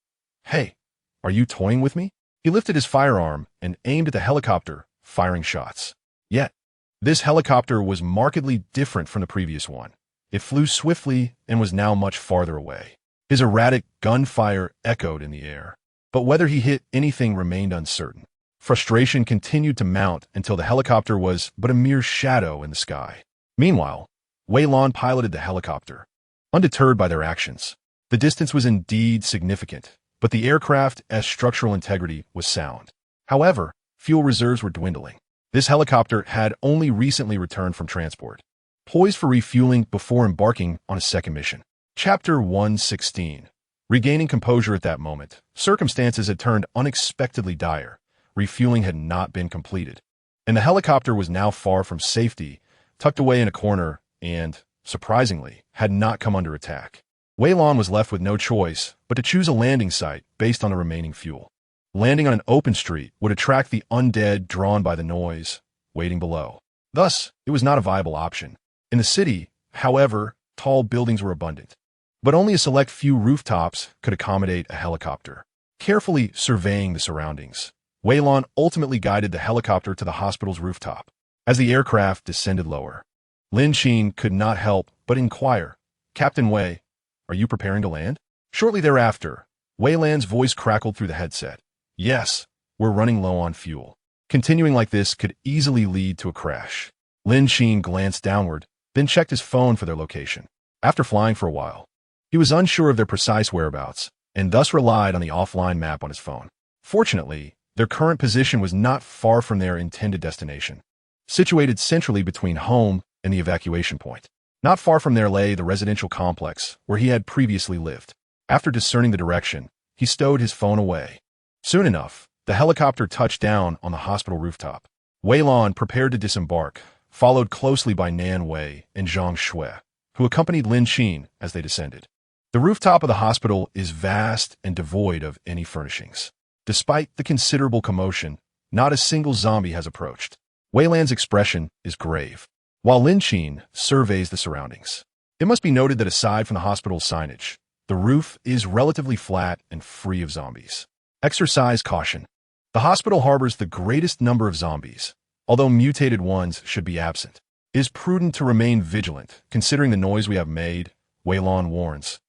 "Hey, are you toying with me?" He lifted his firearm and aimed at the helicopter, firing shots. Yet, this helicopter was markedly different from the previous one. It flew swiftly and was now much farther away. His erratic gunfire echoed in the air, but whether he hit anything remained uncertain. Frustration continued to mount until the helicopter was but a mere shadow in the sky. Meanwhile, Wei Lan piloted the helicopter. Undeterred by their actions, the distance was indeed significant, but the aircraft's structural integrity was sound. However, fuel reserves were dwindling. This helicopter had only recently returned from transport, poised for refueling before embarking on a second mission. Chapter 116. Regaining composure at that moment, circumstances had turned unexpectedly dire. Refueling had not been completed, and the helicopter was now far from safety, tucked away in a corner, and, surprisingly, had not come under attack. Wei Lan was left with no choice but to choose a landing site based on the remaining fuel. Landing on an open street would attract the undead drawn by the noise waiting below. Thus, it was not a viable option. In the city, however, tall buildings were abundant, but only a select few rooftops could accommodate a helicopter. Carefully surveying the surroundings, Wei Lan ultimately guided the helicopter to the hospital's rooftop. As the aircraft descended lower, Lin Qin could not help but inquire, "Captain Wei, are you preparing to land?" Shortly thereafter, Wei Lan's voice crackled through the headset. "Yes, we're running low on fuel. Continuing like this could easily lead to a crash." Lin Qin glanced downward, then checked his phone for their location. After flying for a while, he was unsure of their precise whereabouts, and thus relied on the offline map on his phone. Fortunately, their current position was not far from their intended destination, situated centrally between home and the evacuation point. Not far from there lay the residential complex where he had previously lived. After discerning the direction, he stowed his phone away. Soon enough, the helicopter touched down on the hospital rooftop. Wei Lan prepared to disembark, followed closely by Nan Wei and Zhang Shui, who accompanied Lin Qin as they descended. The rooftop of the hospital is vast and devoid of any furnishings. Despite the considerable commotion, not a single zombie has approached. Wei Lan's expression is grave, while Lin Qin surveys the surroundings. It must be noted that aside from the hospital's signage, the roof is relatively flat and free of zombies. Exercise caution. The hospital harbors the greatest number of zombies, although mutated ones should be absent. It is prudent to remain vigilant, considering the noise we have made, Wei Lan warns,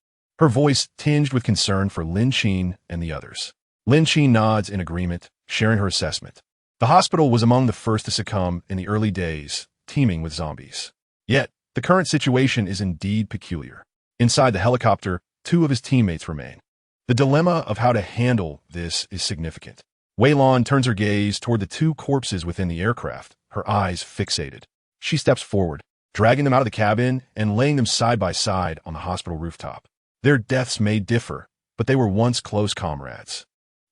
her voice tinged with concern for Lin Qin and the others. Lin Qin nods in agreement, sharing her assessment. The hospital was among the first to succumb in the early days, teeming with zombies. Yet, the current situation is indeed peculiar. Inside the helicopter, 2 of his teammates remain. The dilemma of how to handle this is significant. Wei Lan turns her gaze toward the 2 corpses within the aircraft, her eyes fixated. She steps forward, dragging them out of the cabin and laying them side by side on the hospital rooftop. Their deaths may differ, but they were once close comrades.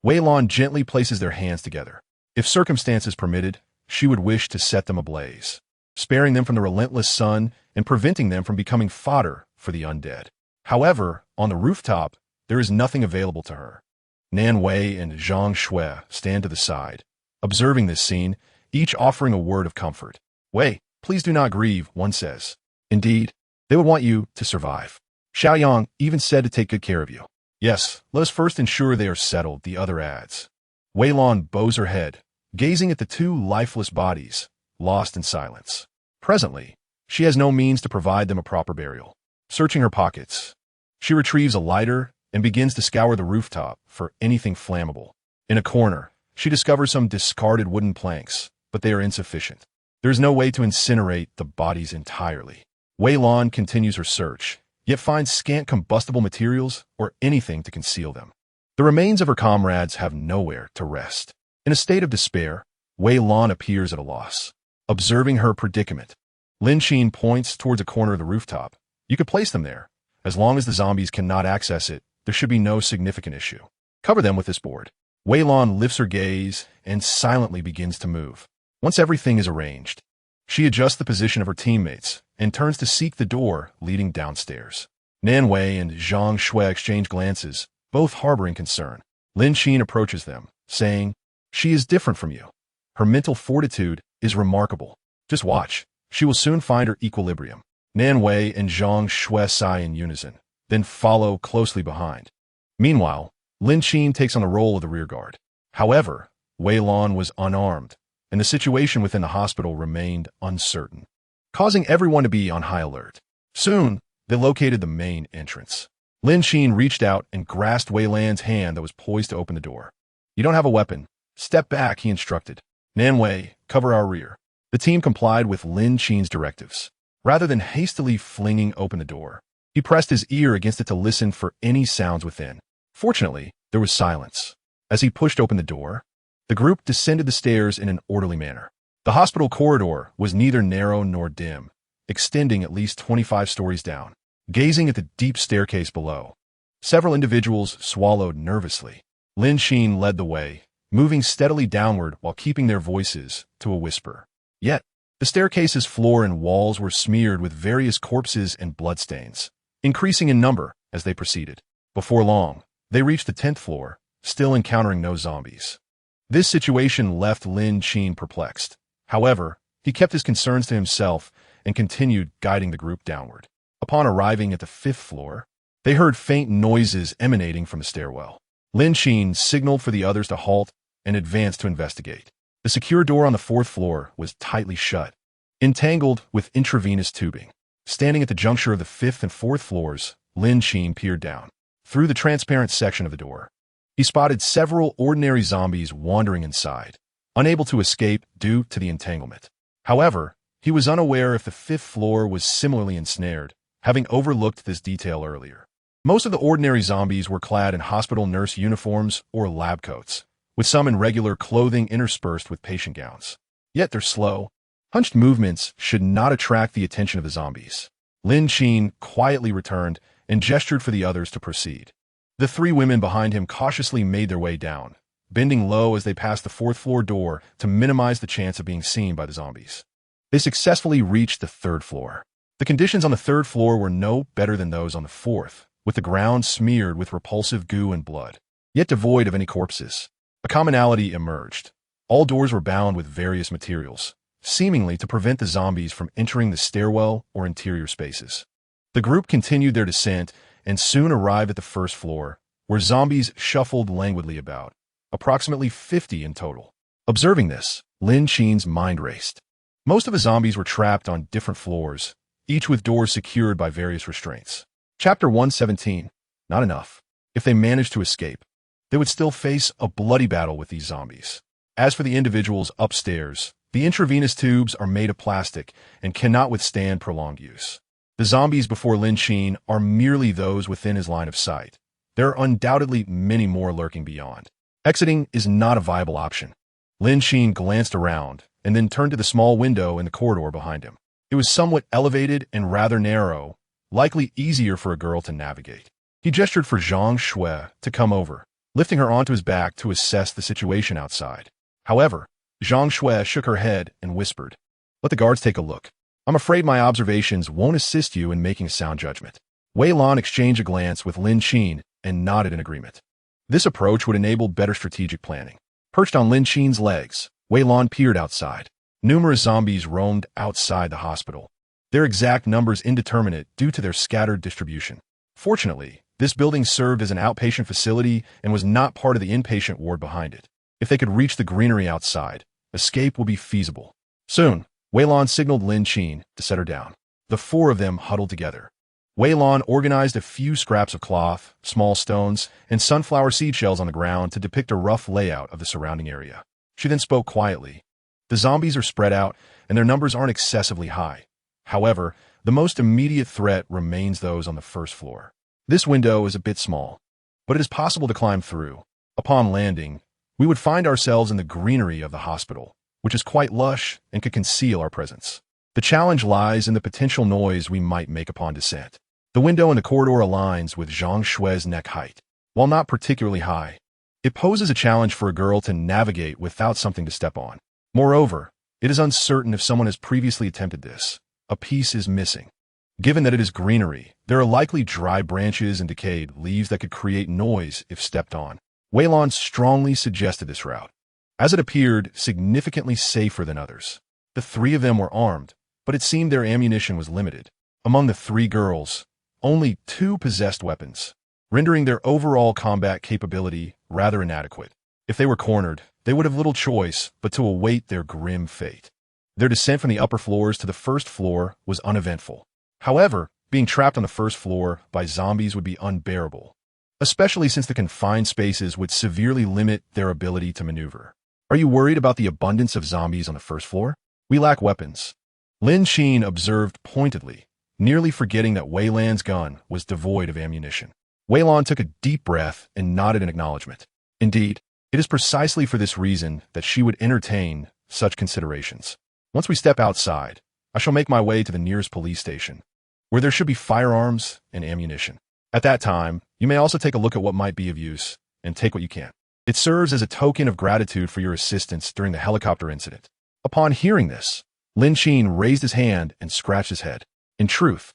Wei Lan gently places their hands together. If circumstances permitted, she would wish to set them ablaze, sparing them from the relentless sun and preventing them from becoming fodder for the undead. However, on the rooftop, there is nothing available to her. Nan Wei and Zhang Shui stand to the side, observing this scene, each offering a word of comfort. "Wei, please do not grieve," one says. "Indeed, they would want you to survive. Xiaoyang even said to take good care of you." "Yes, let us first ensure they are settled," the other adds. Wei Lan bows her head, gazing at the 2 lifeless bodies, lost in silence. Presently, she has no means to provide them a proper burial. Searching her pockets, she retrieves a lighter and begins to scour the rooftop for anything flammable. In a corner, she discovers some discarded wooden planks, but they are insufficient. There is no way to incinerate the bodies entirely. Wei Lan continues her search, yet finds scant combustible materials or anything to conceal them. The remains of her comrades have nowhere to rest. In a state of despair, Wei Lan appears at a loss. Observing her predicament, Lin Qin points towards a corner of the rooftop. "You could place them there. As long as the zombies cannot access it, there should be no significant issue. Cover them with this board." Wei Lan lifts her gaze and silently begins to move. Once everything is arranged, she adjusts the position of her teammates and turns to seek the door leading downstairs. Nan Wei and Zhang Shui exchange glances, both harboring concern. Lin Qin approaches them, saying, "She is different from you. Her mental fortitude is remarkable. Just watch. She will soon find her equilibrium." Nan Wei and Zhang Shui sigh in unison, then follow closely behind. Meanwhile, Lin Qin takes on the role of the rearguard. However, Wei Lan was unarmed, and the situation within the hospital remained uncertain, causing everyone to be on high alert. Soon, they located the main entrance. Lin Qin reached out and grasped Wei Lan's hand that was poised to open the door. "You don't have a weapon. Step back," he instructed. "Nan Wei, cover our rear." The team complied with Lin Qin's directives. Rather than hastily flinging open the door, he pressed his ear against it to listen for any sounds within. Fortunately, there was silence. As he pushed open the door, the group descended the stairs in an orderly manner. The hospital corridor was neither narrow nor dim, extending at least 25 stories down. Gazing at the deep staircase below, several individuals swallowed nervously. Lin Qin led the way, moving steadily downward while keeping their voices to a whisper. Yet, the staircase's floor and walls were smeared with various corpses and bloodstains, increasing in number as they proceeded. Before long, they reached the 10th floor, still encountering no zombies. This situation left Lin Qin perplexed. However, he kept his concerns to himself and continued guiding the group downward. Upon arriving at the 5th floor, they heard faint noises emanating from the stairwell. Lin Qin signaled for the others to halt and advanced to investigate. The secure door on the 4th floor was tightly shut, entangled with intravenous tubing. Standing at the juncture of the 5th and 4th floors, Lin Qin peered down. Through the transparent section of the door, he spotted several ordinary zombies wandering inside, unable to escape due to the entanglement. However, he was unaware if the 5th floor was similarly ensnared, having overlooked this detail earlier. Most of the ordinary zombies were clad in hospital nurse uniforms or lab coats, with some in regular clothing interspersed with patient gowns. Yet their slow, hunched movements should not attract the attention of the zombies. Lin Qin quietly returned and gestured for the others to proceed. The 3 women behind him cautiously made their way down, bending low as they passed the 4th floor door to minimize the chance of being seen by the zombies. They successfully reached the 3rd floor. The conditions on the 3rd floor were no better than those on the 4th, with the ground smeared with repulsive goo and blood, yet devoid of any corpses. A commonality emerged. All doors were bound with various materials, seemingly to prevent the zombies from entering the stairwell or interior spaces. The group continued their descent and soon arrived at the 1st floor, where zombies shuffled languidly about, approximately 50 in total. Observing this, Lin Qin's mind raced. Most of the zombies were trapped on different floors, each with doors secured by various restraints. Chapter 117. Not enough. If they managed to escape, they would still face a bloody battle with these zombies. As for the individuals upstairs, the intravenous tubes are made of plastic and cannot withstand prolonged use. The zombies before Lin Qin are merely those within his line of sight. There are undoubtedly many more lurking beyond. Exiting is not a viable option. Lin Qin glanced around and then turned to the small window in the corridor behind him. It was somewhat elevated and rather narrow, likely easier for a girl to navigate. He gestured for Zhang Shui to come over, lifting her onto his back to assess the situation outside. However, Zhang Shui shook her head and whispered, "Let the guards take a look. I'm afraid my observations won't assist you in making a sound judgment." Wei Lan exchanged a glance with Lin Qin and nodded in agreement. This approach would enable better strategic planning. Perched on Lin Qin's legs, Wei Lan peered outside. Numerous zombies roamed outside the hospital, their exact numbers indeterminate due to their scattered distribution. Fortunately, this building served as an outpatient facility and was not part of the inpatient ward behind it. If they could reach the greenery outside, escape would be feasible. Soon, Wei Lan signaled Lin Qin to set her down. The 4 of them huddled together. Wei Lan organized a few scraps of cloth, small stones, and sunflower seed shells on the ground to depict a rough layout of the surrounding area. She then spoke quietly. The zombies are spread out, and their numbers aren't excessively high. However, the most immediate threat remains those on the 1st floor. This window is a bit small, but it is possible to climb through. Upon landing, we would find ourselves in the greenery of the hospital, which is quite lush and could conceal our presence. The challenge lies in the potential noise we might make upon descent. The window in the corridor aligns with Zhang Shui's neck height. While not particularly high, it poses a challenge for a girl to navigate without something to step on. Moreover, it is uncertain if someone has previously attempted this. A piece is missing. Given that it is greenery, there are likely dry branches and decayed leaves that could create noise if stepped on. Wei Lan strongly suggested this route, as it appeared significantly safer than others. The 3 of them were armed, but it seemed their ammunition was limited. Among the 3 girls, only 2 possessed weapons, rendering their overall combat capability rather inadequate. If they were cornered, they would have little choice but to await their grim fate. Their descent from the upper floors to the 1st floor was uneventful. However, being trapped on the 1st floor by zombies would be unbearable, especially since the confined spaces would severely limit their ability to maneuver. "Are you worried about the abundance of zombies on the 1st floor? We lack weapons," Lin Qin observed pointedly, nearly forgetting that Wei Lan's gun was devoid of ammunition. Wei Lan took a deep breath and nodded in acknowledgement. Indeed, it is precisely for this reason that she would entertain such considerations. Once we step outside, I shall make my way to the nearest police station, where there should be firearms and ammunition. At that time, you may also take a look at what might be of use, and take what you can. It serves as a token of gratitude for your assistance during the helicopter incident. Upon hearing this, Lin Qin raised his hand and scratched his head. In truth,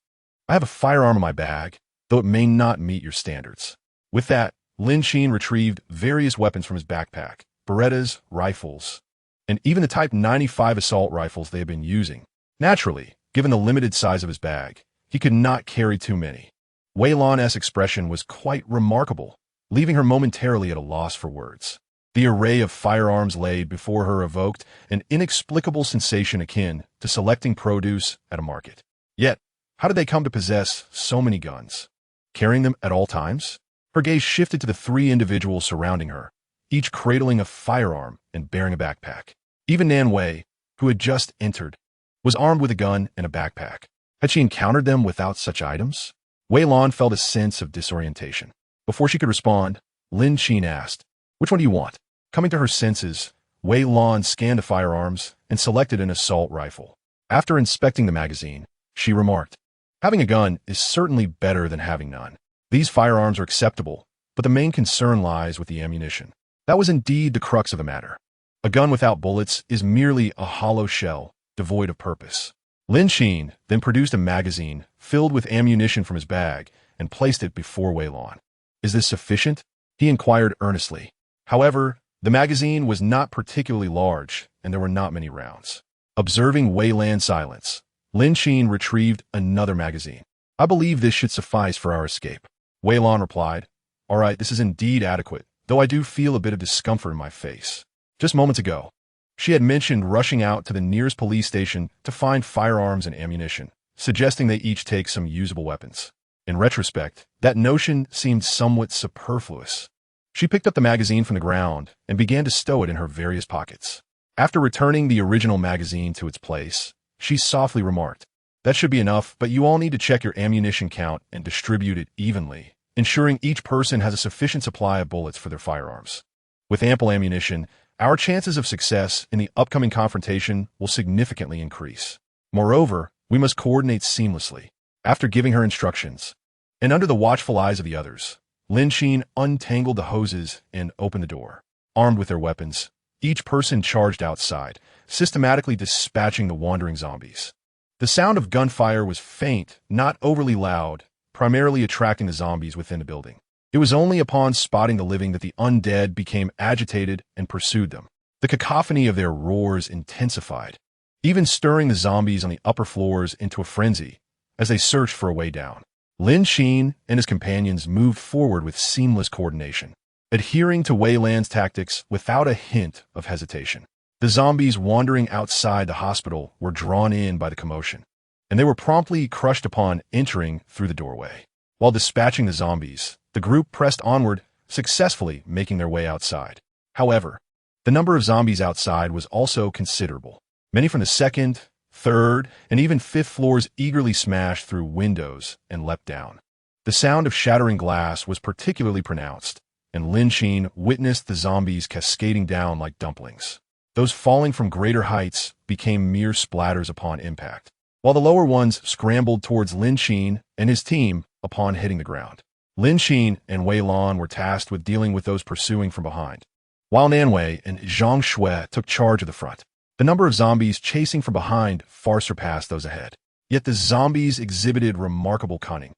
I have a firearm in my bag, though it may not meet your standards. With that, Lin Qin retrieved various weapons from his backpack, Berettas, rifles, and even the Type 95 assault rifles they had been using. Naturally, given the limited size of his bag, he could not carry too many. Wei Lan's expression was quite remarkable, leaving her momentarily at a loss for words. The array of firearms laid before her evoked an inexplicable sensation akin to selecting produce at a market. Yet, how did they come to possess so many guns? Carrying them at all times? Her gaze shifted to the three individuals surrounding her, each cradling a firearm and bearing a backpack. Even Nan Wei, who had just entered, was armed with a gun and a backpack. Had she encountered them without such items? Wei Lan felt a sense of disorientation. Before she could respond, Lin Qin asked, "Which one do you want?" Coming to her senses, Wei Lan scanned the firearms and selected an assault rifle. After inspecting the magazine, she remarked, "Having a gun is certainly better than having none. These firearms are acceptable, but the main concern lies with the ammunition." That was indeed the crux of the matter. A gun without bullets is merely a hollow shell, devoid of purpose. Lin Qin then produced a magazine filled with ammunition from his bag and placed it before Wei Lan. "Is this sufficient?" he inquired earnestly. However, the magazine was not particularly large, and there were not many rounds. Observing Wei Lan's silence, Lin Qin retrieved another magazine. "I believe this should suffice for our escape." Wei Lan replied, "All right, this is indeed adequate, though I do feel a bit of discomfort in my face. Just moments ago, she had mentioned rushing out to the nearest police station to find firearms and ammunition, suggesting they each take some usable weapons. In retrospect, that notion seemed somewhat superfluous. She picked up the magazine from the ground and began to stow it in her various pockets. After returning the original magazine to its place, she softly remarked, "That should be enough, but you all need to check your ammunition count and distribute it evenly, ensuring each person has a sufficient supply of bullets for their firearms. With ample ammunition, our chances of success in the upcoming confrontation will significantly increase. Moreover, we must coordinate seamlessly." After giving her instructions, and under the watchful eyes of the others, Lin Qin untangled the hoses and opened the door. Armed with their weapons, each person charged outside, systematically dispatching the wandering zombies. The sound of gunfire was faint, not overly loud, primarily attracting the zombies within the building. It was only upon spotting the living that the undead became agitated and pursued them. The cacophony of their roars intensified, even stirring the zombies on the upper floors into a frenzy as they searched for a way down. Lin Qin and his companions moved forward with seamless coordination, adhering to Wei Lan's tactics without a hint of hesitation. The zombies wandering outside the hospital were drawn in by the commotion, and they were promptly crushed upon entering through the doorway. While dispatching the zombies, the group pressed onward, successfully making their way outside. However, the number of zombies outside was also considerable. Many from the second, third, and even fifth floors eagerly smashed through windows and leapt down. The sound of shattering glass was particularly pronounced, and Lin Qin witnessed the zombies cascading down like dumplings. Those falling from greater heights became mere splatters upon impact, while the lower ones scrambled towards Lin Qin and his team upon hitting the ground. Lin Qin and Wei Lan were tasked with dealing with those pursuing from behind, while Nan Wei and Zhang Shui took charge of the front. The number of zombies chasing from behind far surpassed those ahead. Yet the zombies exhibited remarkable cunning,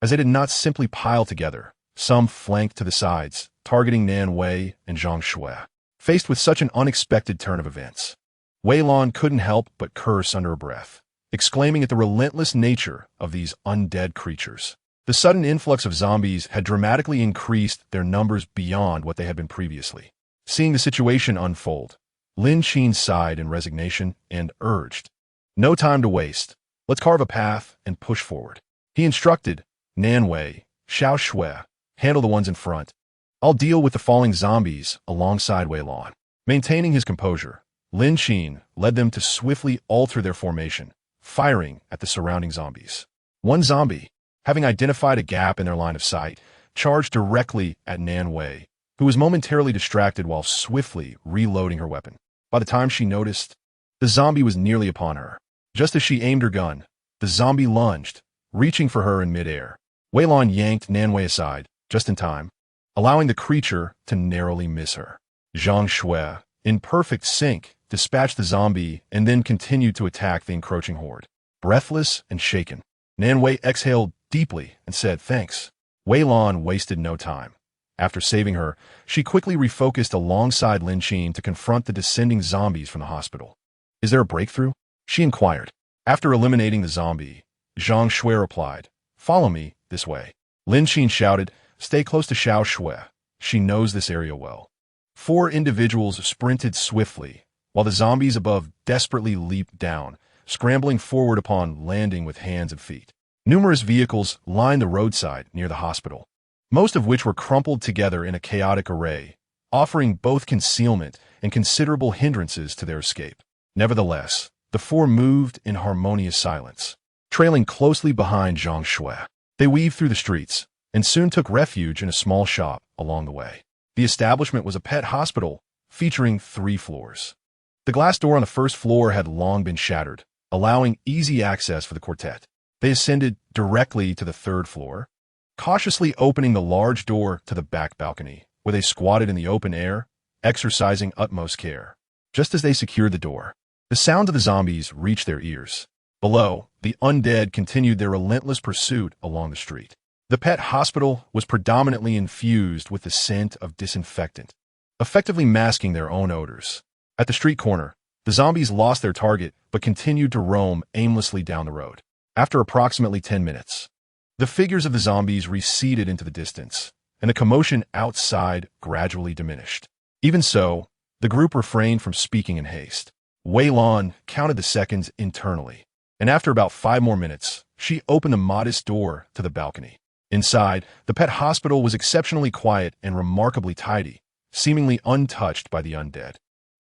as they did not simply pile together. Some flanked to the sides, targeting Nan Wei and Zhang Shui. Faced with such an unexpected turn of events, Wei Lan couldn't help but curse under her breath, exclaiming at the relentless nature of these undead creatures. The sudden influx of zombies had dramatically increased their numbers beyond what they had been previously. Seeing the situation unfold, Lin Qin sighed in resignation and urged, "No time to waste. Let's carve a path and push forward." He instructed Nan Wei, Xiao Shui, handle the ones in front. I'll deal with the falling zombies alongside Wei Lan. Maintaining his composure, Lin Qin led them to swiftly alter their formation, firing at the surrounding zombies. One zombie, having identified a gap in their line of sight, charged directly at Nan Wei, who was momentarily distracted while swiftly reloading her weapon. By the time she noticed, the zombie was nearly upon her. Just as she aimed her gun, the zombie lunged, reaching for her in midair. Wei Lan yanked Nanwei aside, just in time, allowing the creature to narrowly miss her. Zhang Shui, in perfect sync, dispatched the zombie and then continued to attack the encroaching horde. Breathless and shaken, Nanwei exhaled deeply and said thanks. Wei Lan wasted no time. After saving her, she quickly refocused alongside Lin Qin to confront the descending zombies from the hospital. Is there a breakthrough? She inquired. After eliminating the zombie, Zhang Shui replied, follow me this way. Lin Qin shouted, stay close to Xiao Shui. She knows this area well. 4 individuals sprinted swiftly, while the zombies above desperately leaped down, scrambling forward upon landing with hands and feet. Numerous vehicles lined the roadside near the hospital, most of which were crumpled together in a chaotic array, offering both concealment and considerable hindrances to their escape. Nevertheless, the 4 moved in harmonious silence, trailing closely behind Zhang Shui. They weaved through the streets and soon took refuge in a small shop along the way. The establishment was a pet hospital featuring 3 floors. The glass door on the first floor had long been shattered, allowing easy access for the quartet. They ascended directly to the 3rd floor, cautiously opening the large door to the back balcony, where they squatted in the open air, exercising utmost care. Just as they secured the door, the sound of the zombies reached their ears. Below, the undead continued their relentless pursuit along the street. The pet hospital was predominantly infused with the scent of disinfectant, effectively masking their own odors. At the street corner, the zombies lost their target but continued to roam aimlessly down the road. After approximately 10 minutes, the figures of the zombies receded into the distance, and the commotion outside gradually diminished. Even so, the group refrained from speaking in haste. Wei Lan counted the seconds internally, and after about 5 more minutes, she opened the modest door to the balcony. Inside, the pet hospital was exceptionally quiet and remarkably tidy, seemingly untouched by the undead.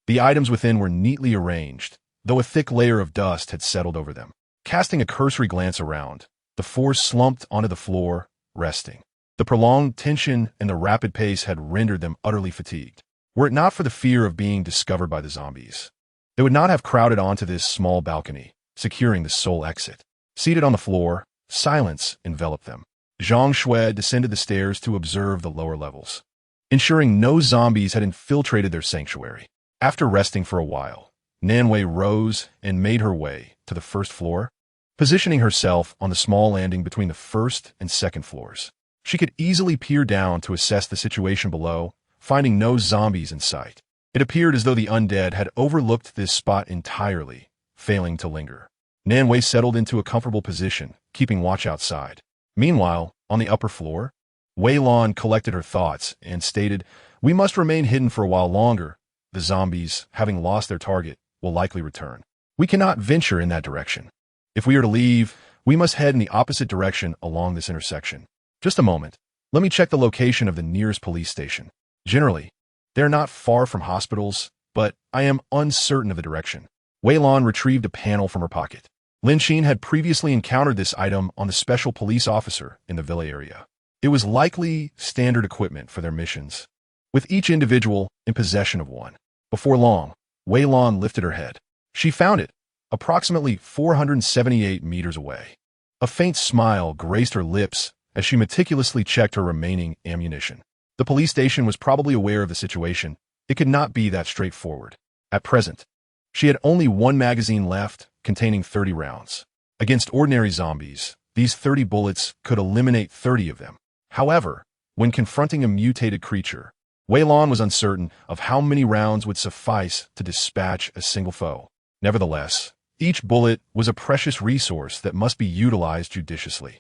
The items within were neatly arranged, though a thick layer of dust had settled over them. Casting a cursory glance around, the 4 slumped onto the floor, resting. The prolonged tension and the rapid pace had rendered them utterly fatigued. Were it not for the fear of being discovered by the zombies, they would not have crowded onto this small balcony, securing the sole exit. Seated on the floor, silence enveloped them. Zhang Shui descended the stairs to observe the lower levels, ensuring no zombies had infiltrated their sanctuary. After resting for a while, Nanwei rose and made her way to the 1st floor, positioning herself on the small landing between the 1st and 2nd floors. She could easily peer down to assess the situation below, finding no zombies in sight. It appeared as though the undead had overlooked this spot entirely, failing to linger. Nanwei settled into a comfortable position, keeping watch outside. Meanwhile, on the upper floor, Wei Lan collected her thoughts and stated, we must remain hidden for a while longer. The zombies, having lost their target, will likely return. We cannot venture in that direction. If we are to leave, we must head in the opposite direction along this intersection. Just a moment. Let me check the location of the nearest police station. Generally, they are not far from hospitals, but I am uncertain of the direction. Wei Lan retrieved a panel from her pocket. Lin Qin had previously encountered this item on the special police officer in the villa area. It was likely standard equipment for their missions, with each individual in possession of one. Before long, Wei Lan lifted her head. She found it, approximately 478 meters away. A faint smile graced her lips as she meticulously checked her remaining ammunition. The police station was probably aware of the situation. It could not be that straightforward. At present, she had only 1 magazine left, containing 30 rounds. Against ordinary zombies, these 30 bullets could eliminate 30 of them. However, when confronting a mutated creature, Wei Lan was uncertain of how many rounds would suffice to dispatch a single foe. Nevertheless, each bullet was a precious resource that must be utilized judiciously.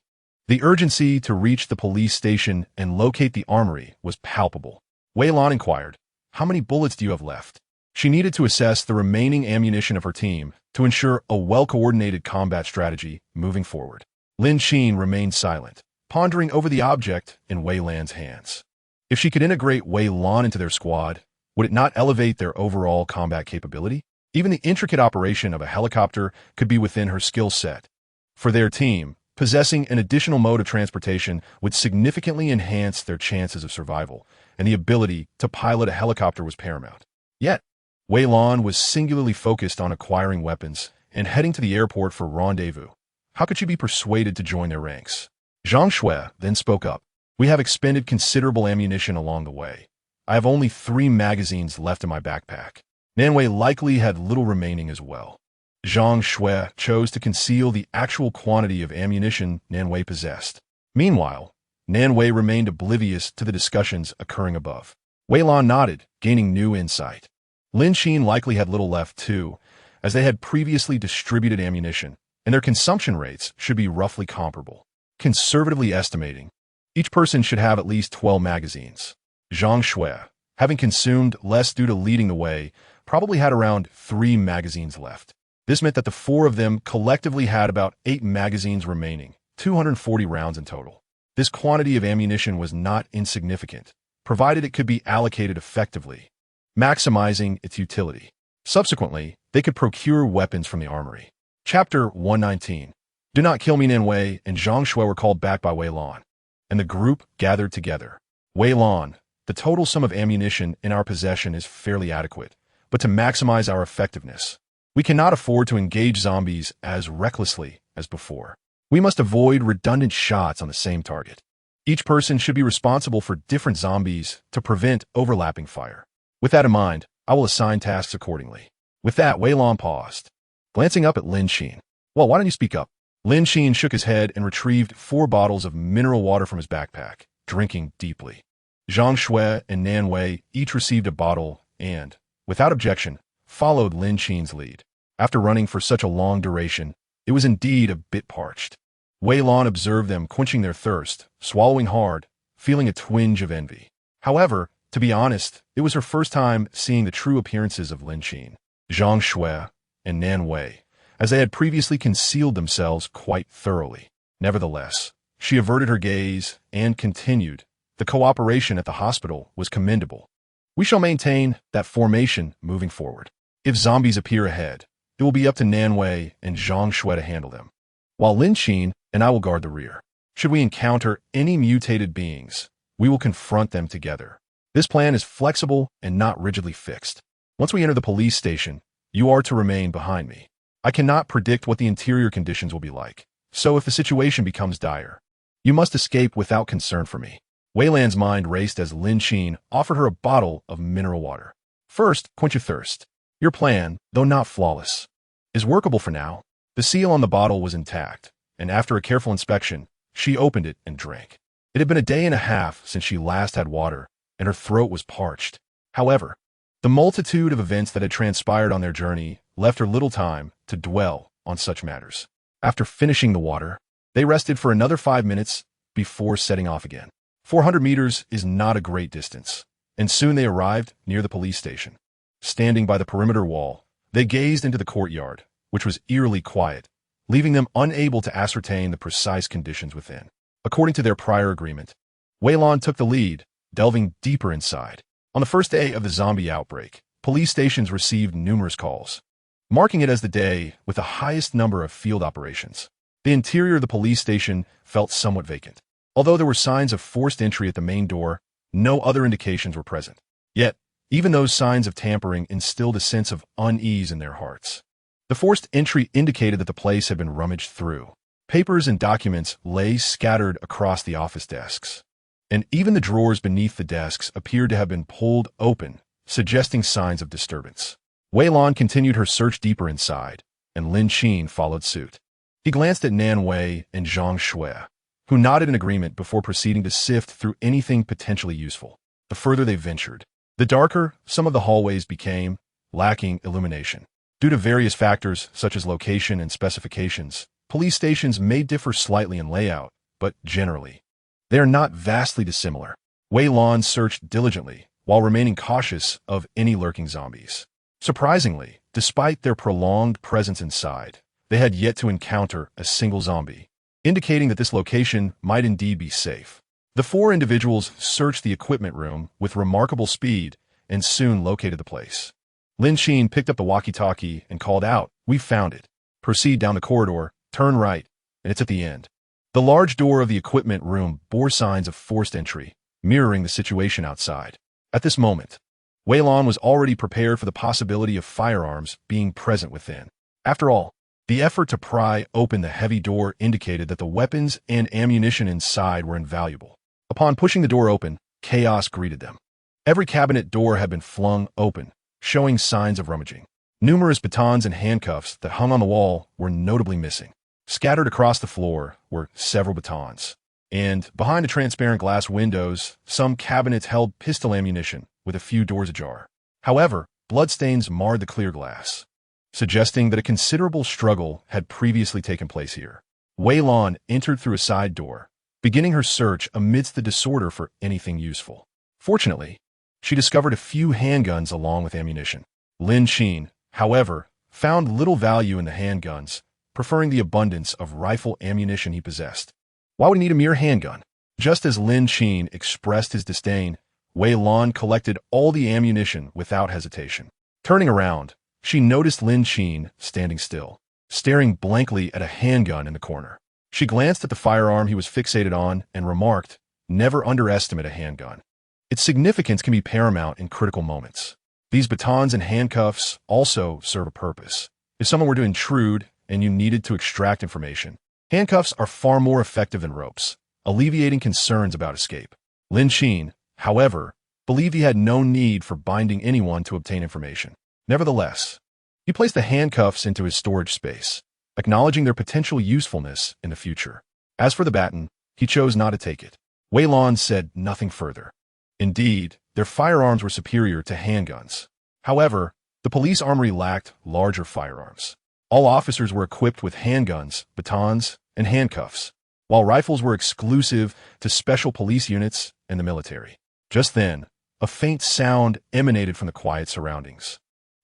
The urgency to reach the police station and locate the armory was palpable. Wei Lan inquired, how many bullets do you have left? She needed to assess the remaining ammunition of her team to ensure a well-coordinated combat strategy moving forward. Lin Qin remained silent, pondering over the object in Wei Lan's hands. If she could integrate Wei Lan into their squad, would it not elevate their overall combat capability? Even the intricate operation of a helicopter could be within her skill set. For their team, possessing an additional mode of transportation would significantly enhance their chances of survival, and the ability to pilot a helicopter was paramount. Yet, Wei Lan was singularly focused on acquiring weapons and heading to the airport for rendezvous. How could she be persuaded to join their ranks? Zhang Shui then spoke up. We have expended considerable ammunition along the way. I have only 3 magazines left in my backpack. Nanwei likely had little remaining as well. Zhang Shui chose to conceal the actual quantity of ammunition Nanwei possessed. Meanwhile, Nanwei remained oblivious to the discussions occurring above. Wei Lan nodded, gaining new insight. Lin Qin likely had little left too, as they had previously distributed ammunition, and their consumption rates should be roughly comparable. Conservatively estimating, each person should have at least 12 magazines. Zhang Shui, having consumed less due to leading the way, probably had around 3 magazines left. This meant that the 4 of them collectively had about 8 magazines remaining, 240 rounds in total. This quantity of ammunition was not insignificant, provided it could be allocated effectively, maximizing its utility. Subsequently, they could procure weapons from the armory. Chapter 119. Do not kill me, Nanwei and Zhang Shui were called back by Wei Lan, and the group gathered together. Wei Lan, the total sum of ammunition in our possession is fairly adequate, but to maximize our effectiveness, we cannot afford to engage zombies as recklessly as before. We must avoid redundant shots on the same target. Each person should be responsible for different zombies to prevent overlapping fire. With that in mind, I will assign tasks accordingly. With that, Wei Lan paused, glancing up at Lin Qin. Well, why don't you speak up? Lin Qin shook his head and retrieved 4 bottles of mineral water from his backpack, drinking deeply. Zhang Shui and Nanwei each received a bottle and, without objection, followed Lin Qin's lead. After running for such a long duration, it was indeed a bit parched. Wei Lan observed them quenching their thirst, swallowing hard, feeling a twinge of envy. However, to be honest, it was her first time seeing the true appearances of Lin Qin, Zhang Shui, and Nanwei, as they had previously concealed themselves quite thoroughly. Nevertheless, she averted her gaze and continued. The cooperation at the hospital was commendable. We shall maintain that formation moving forward. If zombies appear ahead, it will be up to Nanwei and Zhang Shui to handle them, while Lin Qin and I will guard the rear. Should we encounter any mutated beings, we will confront them together. This plan is flexible and not rigidly fixed. Once we enter the police station, you are to remain behind me. I cannot predict what the interior conditions will be like, so if the situation becomes dire, you must escape without concern for me. Wei Lan's mind raced as Lin Qin offered her a bottle of mineral water. First, quench your thirst. Your plan, though not flawless, is workable for now. The seal on the bottle was intact, and after a careful inspection, she opened it and drank. It had been a day and a half since she last had water, and her throat was parched. However, the multitude of events that had transpired on their journey left her little time to dwell on such matters. After finishing the water, they rested for another 5 minutes before setting off again. 400 meters is not a great distance, and soon they arrived near the police station. Standing by the perimeter wall, they gazed into the courtyard, which was eerily quiet, leaving them unable to ascertain the precise conditions within. According to their prior agreement, Wei Lan took the lead, delving deeper inside. On the first day of the zombie outbreak, police stations received numerous calls, marking it as the day with the highest number of field operations. The interior of the police station felt somewhat vacant. Although there were signs of forced entry at the main door, no other indications were present. Yet, even those signs of tampering instilled a sense of unease in their hearts. The forced entry indicated that the place had been rummaged through. Papers and documents lay scattered across the office desks, and even the drawers beneath the desks appeared to have been pulled open, suggesting signs of disturbance. Wei Lan continued her search deeper inside, and Lin Qin followed suit. He glanced at Nanwei and Zhang Shui, who nodded in agreement before proceeding to sift through anything potentially useful. The further they ventured, the darker some of the hallways became, lacking illumination. Due to various factors such as location and specifications, police stations may differ slightly in layout, but generally, they are not vastly dissimilar. Wei Lan searched diligently while remaining cautious of any lurking zombies. Surprisingly, despite their prolonged presence inside, they had yet to encounter a single zombie, indicating that this location might indeed be safe. The 4 individuals searched the equipment room with remarkable speed and soon located the place. Lin Qin picked up the walkie-talkie and called out, "We found it. Proceed down the corridor, turn right, and it's at the end." The large door of the equipment room bore signs of forced entry, mirroring the situation outside. At this moment, Wei Lan was already prepared for the possibility of firearms being present within. After all, the effort to pry open the heavy door indicated that the weapons and ammunition inside were invaluable. Upon pushing the door open, chaos greeted them. Every cabinet door had been flung open, showing signs of rummaging. Numerous batons and handcuffs that hung on the wall were notably missing. Scattered across the floor were several batons. And behind the transparent glass windows, some cabinets held pistol ammunition, with a few doors ajar. However, bloodstains marred the clear glass, suggesting that a considerable struggle had previously taken place here. Wei Lan entered through a side door, beginning her search amidst the disorder for anything useful. Fortunately, she discovered a few handguns along with ammunition. Lin Qin, however, found little value in the handguns, preferring the abundance of rifle ammunition he possessed. Why would he need a mere handgun? Just as Lin Qin expressed his disdain, Wei Lan collected all the ammunition without hesitation. Turning around, she noticed Lin Qin standing still, staring blankly at a handgun in the corner. She glanced at the firearm he was fixated on and remarked, "Never underestimate a handgun. Its significance can be paramount in critical moments." These batons and handcuffs also serve a purpose. If someone were to intrude and you needed to extract information, handcuffs are far more effective than ropes, alleviating concerns about escape. Lin Qin, however, believed he had no need for binding anyone to obtain information. Nevertheless, he placed the handcuffs into his storage space, acknowledging their potential usefulness in the future. As for the baton, he chose not to take it. Wei Lan said nothing further. Indeed, their firearms were superior to handguns. However, the police armory lacked larger firearms. All officers were equipped with handguns, batons, and handcuffs, while rifles were exclusive to special police units and the military. Just then, a faint sound emanated from the quiet surroundings,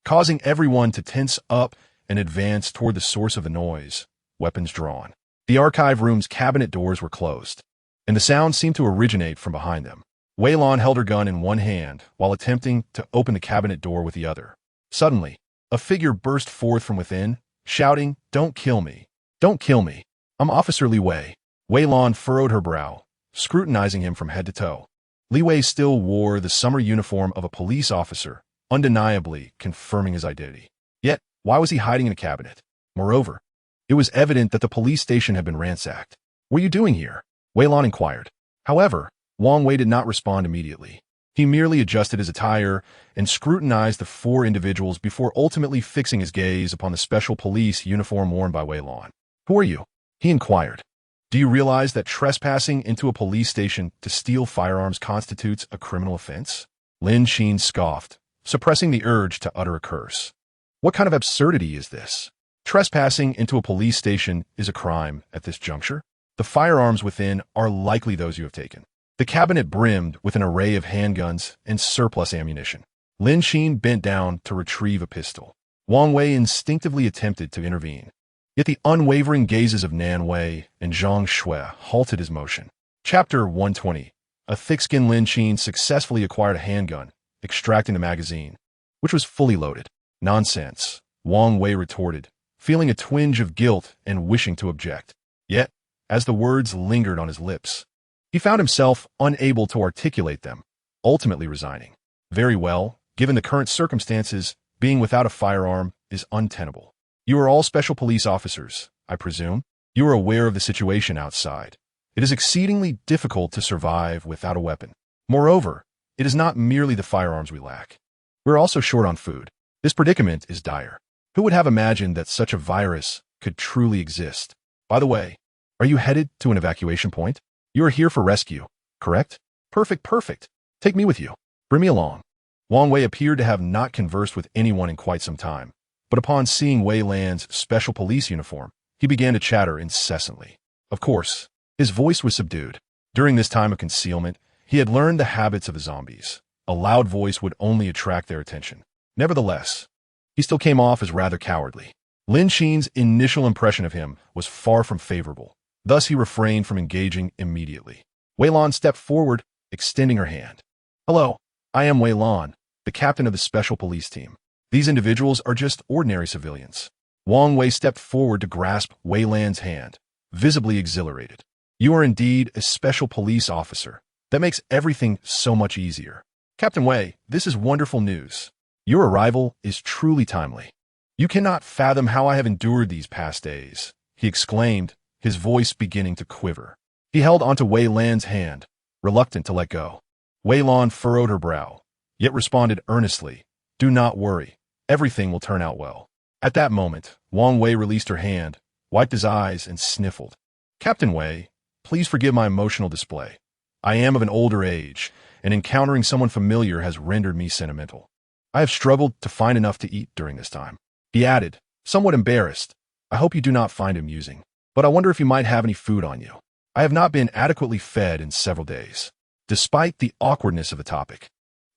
causing everyone to tense up and advance toward the source of the noise, weapons drawn. The archive room's cabinet doors were closed, and the sound seemed to originate from behind them. Wei Lan held her gun in one hand while attempting to open the cabinet door with the other. Suddenly, a figure burst forth from within, shouting, "Don't kill me! Don't kill me! I'm Officer Li Wei." Wei Lan furrowed her brow, scrutinizing him from head to toe. Li Wei still wore the summer uniform of a police officer, undeniably confirming his identity. Yet, why was he hiding in a cabinet? Moreover, it was evident that the police station had been ransacked. "What are you doing here?" Wei Lan inquired. However, Wang Wei did not respond immediately. He merely adjusted his attire and scrutinized the four individuals before ultimately fixing his gaze upon the special police uniform worn by Wei Lan. "Who are you?" he inquired. "Do you realize that trespassing into a police station to steal firearms constitutes a criminal offense?" Lin Qin scoffed, suppressing the urge to utter a curse. "What kind of absurdity is this? Trespassing into a police station is a crime at this juncture. The firearms within are likely those you have taken." The cabinet brimmed with an array of handguns and surplus ammunition. Lin Qin bent down to retrieve a pistol. Wang Wei instinctively attempted to intervene. Yet the unwavering gazes of Nan Wei and Zhang Shui halted his motion. Chapter 120. A thick-skinned Lin Qin successfully acquired a handgun, extracting the magazine, which was fully loaded. "Nonsense," Wang Wei retorted, feeling a twinge of guilt and wishing to object. Yet, as the words lingered on his lips, he found himself unable to articulate them, ultimately resigning. "Very well, given the current circumstances, being without a firearm is untenable. You are all special police officers, I presume. You are aware of the situation outside. It is exceedingly difficult to survive without a weapon. Moreover, it is not merely the firearms we lack. We're also short on food. This predicament is dire. Who would have imagined that such a virus could truly exist? By the way, are you headed to an evacuation point? You are here for rescue, correct? Perfect. Take me with you. Bring me along." Wang Wei appeared to have not conversed with anyone in quite some time, but upon seeing Wei Lan's special police uniform, he began to chatter incessantly. Of course, his voice was subdued. During this time of concealment, he had learned the habits of the zombies. A loud voice would only attract their attention. Nevertheless, he still came off as rather cowardly. Lin Qin's initial impression of him was far from favorable. Thus, he refrained from engaging immediately. Wei Lan stepped forward, extending her hand. "Hello, I am Wei Lan, the captain of the special police team. These individuals are just ordinary civilians." Wang Wei stepped forward to grasp Wei Lan's hand, visibly exhilarated. "You are indeed a special police officer. That makes everything so much easier. Captain Wei, this is wonderful news. Your arrival is truly timely. You cannot fathom how I have endured these past days, he exclaimed, his voice beginning to quiver. He held onto Wei Lan's hand, reluctant to let go. Wei Lan furrowed her brow, yet responded earnestly, "Do not worry. Everything will turn out well." At that moment, Wang Wei released her hand, wiped his eyes, and sniffled. "Captain Wei, please forgive my emotional display. I am of an older age, and encountering someone familiar has rendered me sentimental. I have struggled to find enough to eat during this time." He added, somewhat embarrassed, "I hope you do not find it amusing, but I wonder if you might have any food on you. I have not been adequately fed in several days." Despite the awkwardness of the topic,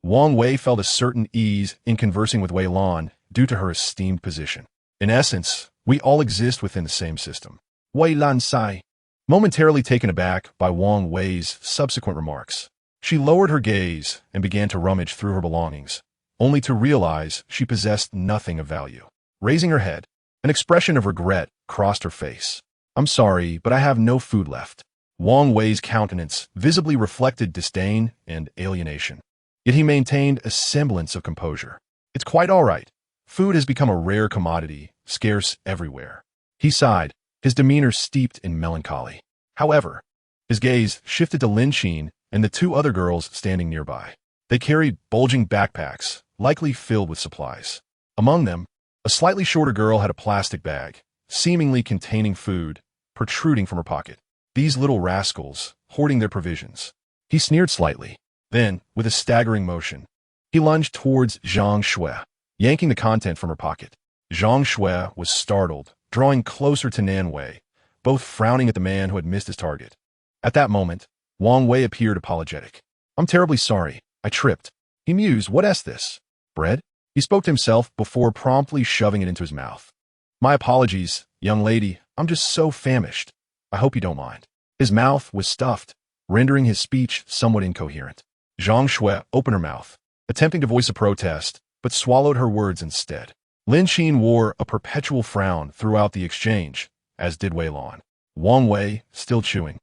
Wang Wei felt a certain ease in conversing with Wei Lan due to her esteemed position. In essence, we all exist within the same system. Wei Lan sighed, momentarily taken aback by Wang Wei's subsequent remarks. She lowered her gaze and began to rummage through her belongings, only to realize she possessed nothing of value. Raising her head, an expression of regret crossed her face. "I'm sorry, but I have no food left." Wang Wei's countenance visibly reflected disdain and alienation. Yet he maintained a semblance of composure. "It's quite all right. Food has become a rare commodity, scarce everywhere." He sighed, his demeanor steeped in melancholy. However, his gaze shifted to Lin Qin and the two other girls standing nearby. They carried bulging backpacks, likely filled with supplies. Among them, a slightly shorter girl had a plastic bag, seemingly containing food, protruding from her pocket. These little rascals, hoarding their provisions. He sneered slightly. Then, with a staggering motion, he lunged towards Zhang Shui, yanking the content from her pocket. Zhang Shui was startled, drawing closer to Nan Wei, both frowning at the man who had missed his target. At that moment, Wang Wei appeared apologetic. "I'm terribly sorry. I tripped." He mused, "What is this? Bread?" He spoke to himself before promptly shoving it into his mouth. "My apologies, young lady. I'm just so famished. I hope you don't mind." His mouth was stuffed, rendering his speech somewhat incoherent. Zhang Shui opened her mouth, attempting to voice a protest, but swallowed her words instead. Lin Qin wore a perpetual frown throughout the exchange, as did Wei Lan. Wang Wei, still chewing,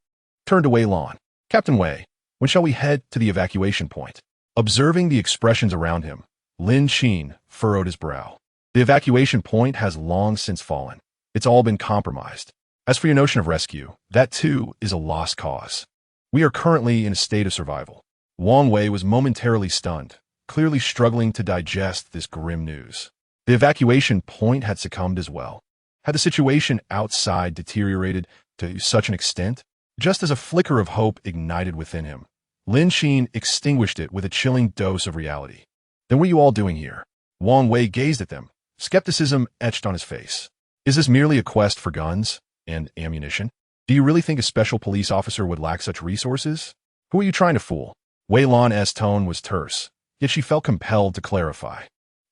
turned to Wei Lan. "Captain Wei, when shall we head to the evacuation point?" Observing the expressions around him, Lin Qin furrowed his brow. "The evacuation point has long since fallen. It's all been compromised. As for your notion of rescue, that too is a lost cause. We are currently in a state of survival." Wang Wei was momentarily stunned, clearly struggling to digest this grim news. The evacuation point had succumbed as well. Had the situation outside deteriorated to such an extent? Just as a flicker of hope ignited within him, Lin Qin extinguished it with a chilling dose of reality. "Then what are you all doing here?" Wang Wei gazed at them, skepticism etched on his face. "Is this merely a quest for guns and ammunition? Do you really think a special police officer would lack such resources? Who are you trying to fool?" Wei Lan's tone was terse, yet she felt compelled to clarify.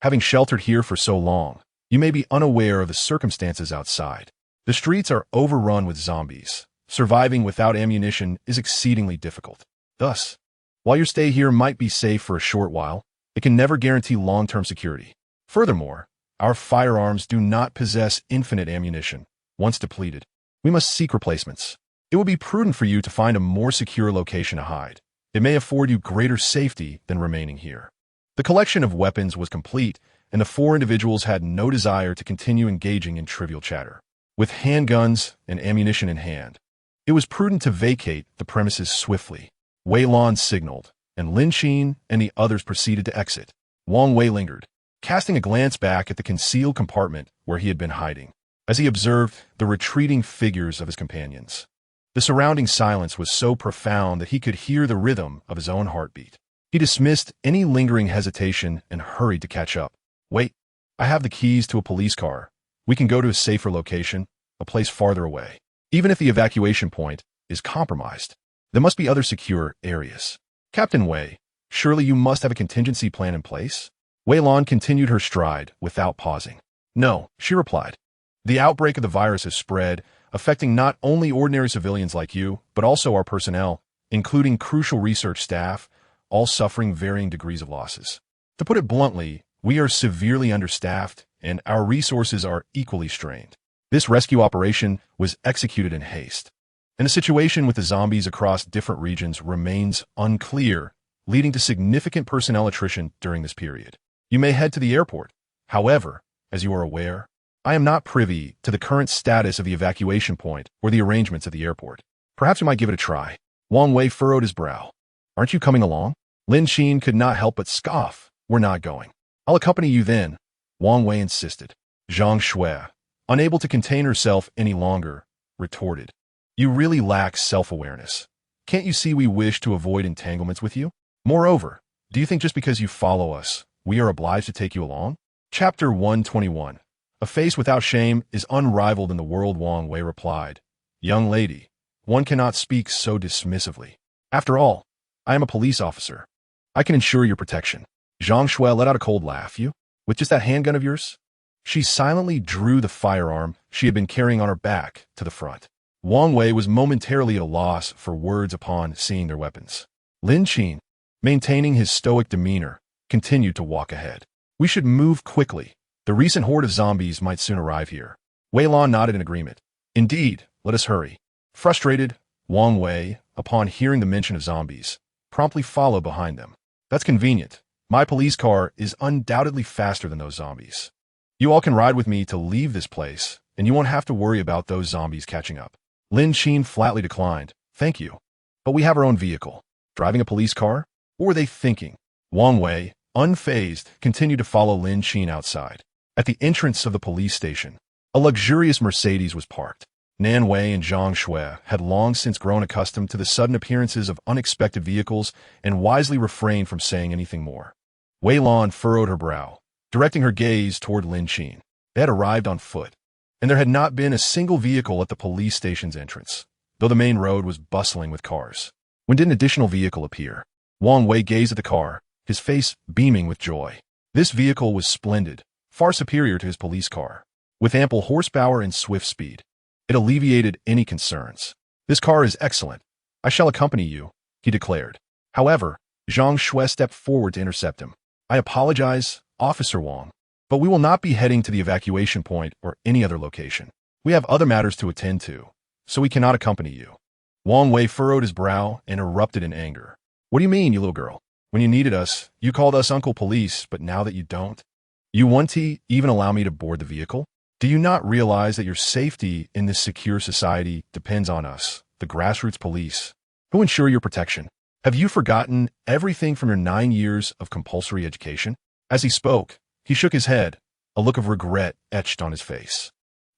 "Having sheltered here for so long, you may be unaware of the circumstances outside. The streets are overrun with zombies. Surviving without ammunition is exceedingly difficult. Thus, while your stay here might be safe for a short while, it can never guarantee long-term security. Furthermore, our firearms do not possess infinite ammunition. Once depleted, we must seek replacements. It would be prudent for you to find a more secure location to hide. It may afford you greater safety than remaining here." The collection of weapons was complete, and the four individuals had no desire to continue engaging in trivial chatter. With handguns and ammunition in hand, it was prudent to vacate the premises swiftly. Wei Lan signaled, and Lin Qin and the others proceeded to exit. Wang Wei lingered, casting a glance back at the concealed compartment where he had been hiding, as he observed the retreating figures of his companions. The surrounding silence was so profound that he could hear the rhythm of his own heartbeat. He dismissed any lingering hesitation and hurried to catch up. "Wait, I have the keys to a police car. We can go to a safer location, a place farther away. Even if the evacuation point is compromised, there must be other secure areas." "Captain Wei, surely you must have a contingency plan in place?" Wei Lan continued her stride without pausing. "No," she replied. "The outbreak of the virus has spread, affecting not only ordinary civilians like you, but also our personnel, including crucial research staff, all suffering varying degrees of losses. To put it bluntly, we are severely understaffed, and our resources are equally strained. This rescue operation was executed in haste, and the situation with the zombies across different regions remains unclear," leading to significant personnel attrition during this period. You may head to the airport. However, as you are aware, I am not privy to the current status of the evacuation point or the arrangements at the airport. Perhaps you might give it a try. Wang Wei furrowed his brow. Aren't you coming along? Lin Qin could not help but scoff. We're not going. I'll accompany you then, Wang Wei insisted. Zhang Shui, unable to contain herself any longer, retorted. You really lack self-awareness. Can't you see we wish to avoid entanglements with you? Moreover, do you think just because you follow us, we are obliged to take you along? Chapter 121. A face without shame is unrivaled in the world, Wang Wei replied. Young lady, one cannot speak so dismissively. After all, I am a police officer. I can ensure your protection. Zhang Shui let out a cold laugh. You? With just that handgun of yours? She silently drew the firearm she had been carrying on her back to the front. Wang Wei was momentarily at a loss for words upon seeing their weapons. Lin Qin, maintaining his stoic demeanor, continued to walk ahead. We should move quickly. The recent horde of zombies might soon arrive here. Wei Lan nodded in agreement. Indeed, let us hurry. Frustrated, Wang Wei, upon hearing the mention of zombies, promptly followed behind them. That's convenient. My police car is undoubtedly faster than those zombies. You all can ride with me to leave this place, and you won't have to worry about those zombies catching up. Lin Qin flatly declined. Thank you. But we have our own vehicle. Driving a police car? What were they thinking? Wang Wei, unfazed, continued to follow Lin Qin outside. At the entrance of the police station, a luxurious Mercedes was parked. Nan Wei and Zhang Shui had long since grown accustomed to the sudden appearances of unexpected vehicles and wisely refrained from saying anything more. Wei Lan furrowed her brow, directing her gaze toward Lin Qin. They had arrived on foot, and there had not been a single vehicle at the police station's entrance, though the main road was bustling with cars. When did an additional vehicle appear? Wang Wei gazed at the car, his face beaming with joy. This vehicle was splendid, far superior to his police car. With ample horsepower and swift speed, it alleviated any concerns. This car is excellent. I shall accompany you, he declared. However, Zhang Shui stepped forward to intercept him. I apologize, Officer Wang, but we will not be heading to the evacuation point or any other location. We have other matters to attend to, so we cannot accompany you. Wang Wei furrowed his brow and erupted in anger. What do you mean, you little girl? When you needed us, you called us Uncle Police, but now that you don't, you won't even allow me to board the vehicle? Do you not realize that your safety in this secure society depends on us, the grassroots police, who ensure your protection? Have you forgotten everything from your 9 years of compulsory education? As he spoke, he shook his head, a look of regret etched on his face.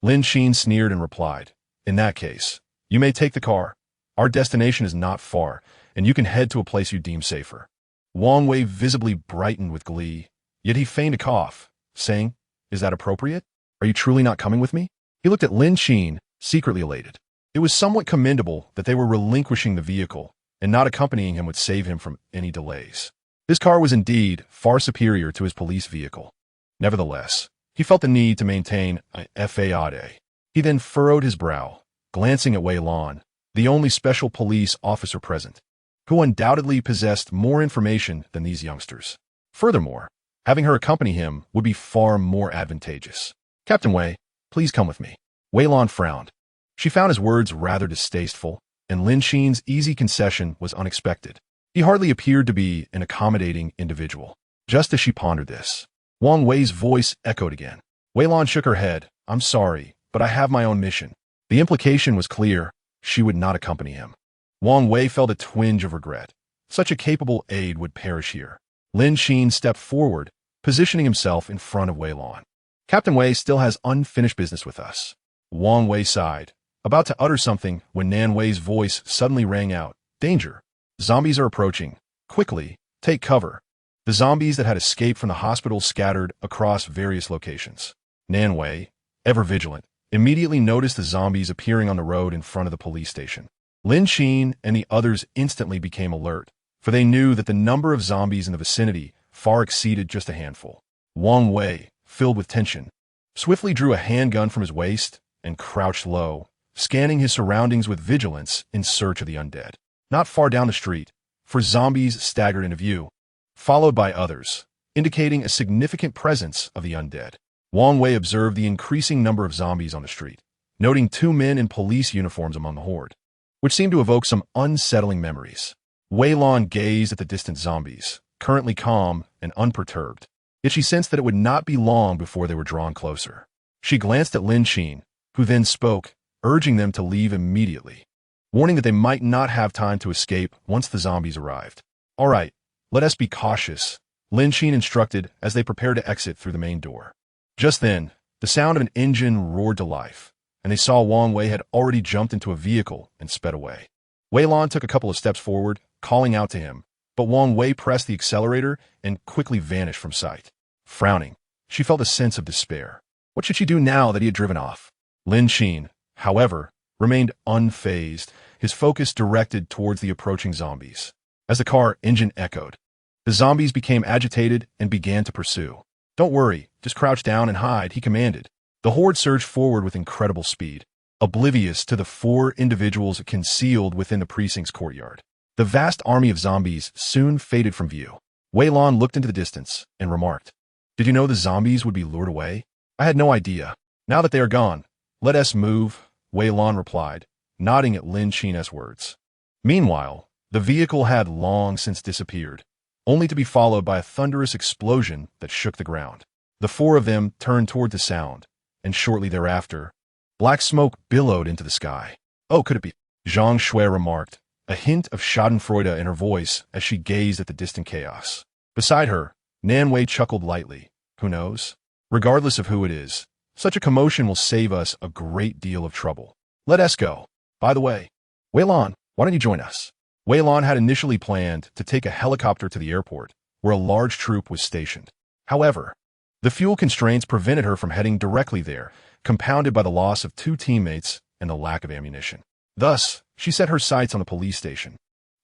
Lin Qin sneered and replied, In that case, you may take the car. Our destination is not far, and you can head to a place you deem safer. Wang Wei visibly brightened with glee, yet he feigned a cough, saying, Is that appropriate? Are you truly not coming with me? He looked at Lin Qin, secretly elated. It was somewhat commendable that they were relinquishing the vehicle, and not accompanying him would save him from any delays. This car was indeed far superior to his police vehicle. Nevertheless, he felt the need to maintain a faade. He then furrowed his brow, glancing at Wei Lan, the only special police officer present, who undoubtedly possessed more information than these youngsters. Furthermore, having her accompany him would be far more advantageous. Captain Wei, please come with me. Wei Lan frowned. She found his words rather distasteful, and Lin Qin's easy concession was unexpected. He hardly appeared to be an accommodating individual. Just as she pondered this, Wang Wei's voice echoed again. Wei Lan shook her head. I'm sorry, but I have my own mission. The implication was clear. She would not accompany him. Wang Wei felt a twinge of regret. Such a capable aide would perish here. Lin Qin stepped forward, positioning himself in front of Wei Lan. Captain Wei still has unfinished business with us. Wang Wei sighed, about to utter something when Nan Wei's voice suddenly rang out. Danger! Zombies are approaching. Quickly, take cover. The zombies that had escaped from the hospital scattered across various locations. Nan Wei, ever vigilant, immediately noticed the zombies appearing on the road in front of the police station. Lin Qin and the others instantly became alert, for they knew that the number of zombies in the vicinity far exceeded just a handful. Wang Wei, filled with tension, swiftly drew a handgun from his waist and crouched low, scanning his surroundings with vigilance in search of the undead. Not far down the street, for zombies staggered into view, followed by others, indicating a significant presence of the undead. Wang Wei observed the increasing number of zombies on the street, noting 2 men in police uniforms among the horde, which seemed to evoke some unsettling memories. Wei Lan gazed at the distant zombies, currently calm and unperturbed. Yet she sensed that it would not be long before they were drawn closer. She glanced at Lin Qin, who then spoke, urging them to leave immediately, warning that they might not have time to escape once the zombies arrived. "All right, let us be cautious," Lin Qin instructed as they prepared to exit through the main door. Just then, the sound of an engine roared to life, and they saw Wang Wei had already jumped into a vehicle and sped away. Wei Lan took a couple of steps forward, calling out to him, but Wang Wei pressed the accelerator and quickly vanished from sight. Frowning, she felt a sense of despair. What should she do now that he had driven off? Lin Qin, however, remained unfazed, his focus directed towards the approaching zombies. As the car engine echoed, the zombies became agitated and began to pursue. "Don't worry, just crouch down and hide," he commanded. The horde surged forward with incredible speed, oblivious to the 4 individuals concealed within the precinct's courtyard. The vast army of zombies soon faded from view. Wei Lan looked into the distance and remarked, "Did you know the zombies would be lured away? I had no idea. Now that they are gone, let us move," Wei Lan replied, nodding at Lin Qin's words. Meanwhile, the vehicle had long since disappeared, only to be followed by a thunderous explosion that shook the ground. The 4 of them turned toward the sound, and shortly thereafter, black smoke billowed into the sky. "Oh, could it be?" Zhang Shui remarked, a hint of schadenfreude in her voice as she gazed at the distant chaos. Beside her, Nan Wei chuckled lightly. "Who knows? Regardless of who it is, such a commotion will save us a great deal of trouble. Let us go. By the way, Wei Lan, why don't you join us?" Wei Lan had initially planned to take a helicopter to the airport, where a large troop was stationed. However, the fuel constraints prevented her from heading directly there, compounded by the loss of 2 teammates and the lack of ammunition. Thus, she set her sights on the police station,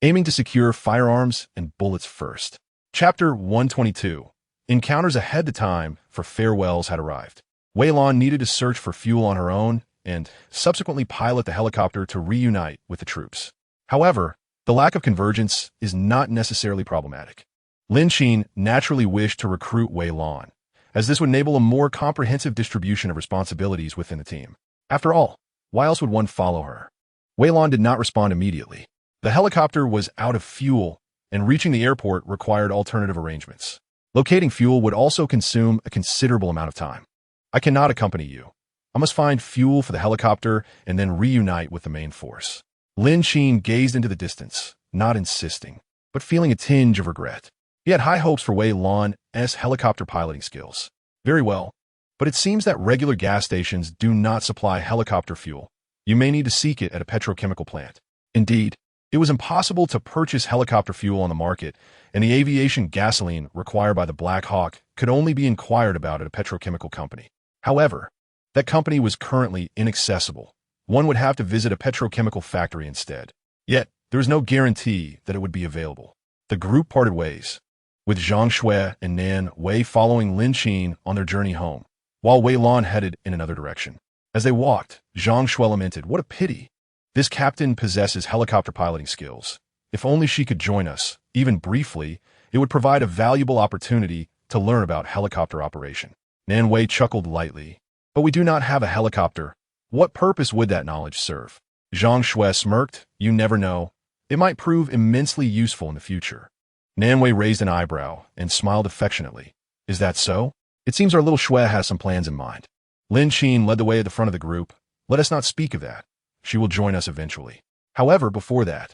aiming to secure firearms and bullets first. Chapter 122. Encounters ahead of time for farewells had arrived. Wei Lan needed to search for fuel on her own and subsequently pilot the helicopter to reunite with the troops. However, the lack of convergence is not necessarily problematic. Lin Qin naturally wished to recruit Wei Lan, as this would enable a more comprehensive distribution of responsibilities within the team. After all, why else would one follow her? Wei Lan did not respond immediately. The helicopter was out of fuel, and reaching the airport required alternative arrangements. Locating fuel would also consume a considerable amount of time. "I cannot accompany you. I must find fuel for the helicopter and then reunite with the main force." Lin Qin gazed into the distance, not insisting, but feeling a tinge of regret. He had high hopes for Wei Lan's helicopter piloting skills. Very well, but it seems that regular gas stations do not supply helicopter fuel. You may need to seek it at a petrochemical plant. Indeed, it was impossible to purchase helicopter fuel on the market, and the aviation gasoline required by the Black Hawk could only be inquired about at a petrochemical company. However, that company was currently inaccessible. One would have to visit a petrochemical factory instead. Yet, there was no guarantee that it would be available. The group parted ways, with Zhang Shui and Nan Wei following Lin Qin on their journey home, while Wei Lan headed in another direction. As they walked, Zhang Shui lamented, "What a pity. This captain possesses helicopter piloting skills. If only she could join us, even briefly, it would provide a valuable opportunity to learn about helicopter operation." Nan Wei chuckled lightly. "But we do not have a helicopter. What purpose would that knowledge serve?" Zhang Shui smirked. "You never know. It might prove immensely useful in the future." Nan Wei raised an eyebrow and smiled affectionately. "Is that so? It seems our little Shui has some plans in mind." Lin Qin led the way at the front of the group. "Let us not speak of that. She will join us eventually. However, before that,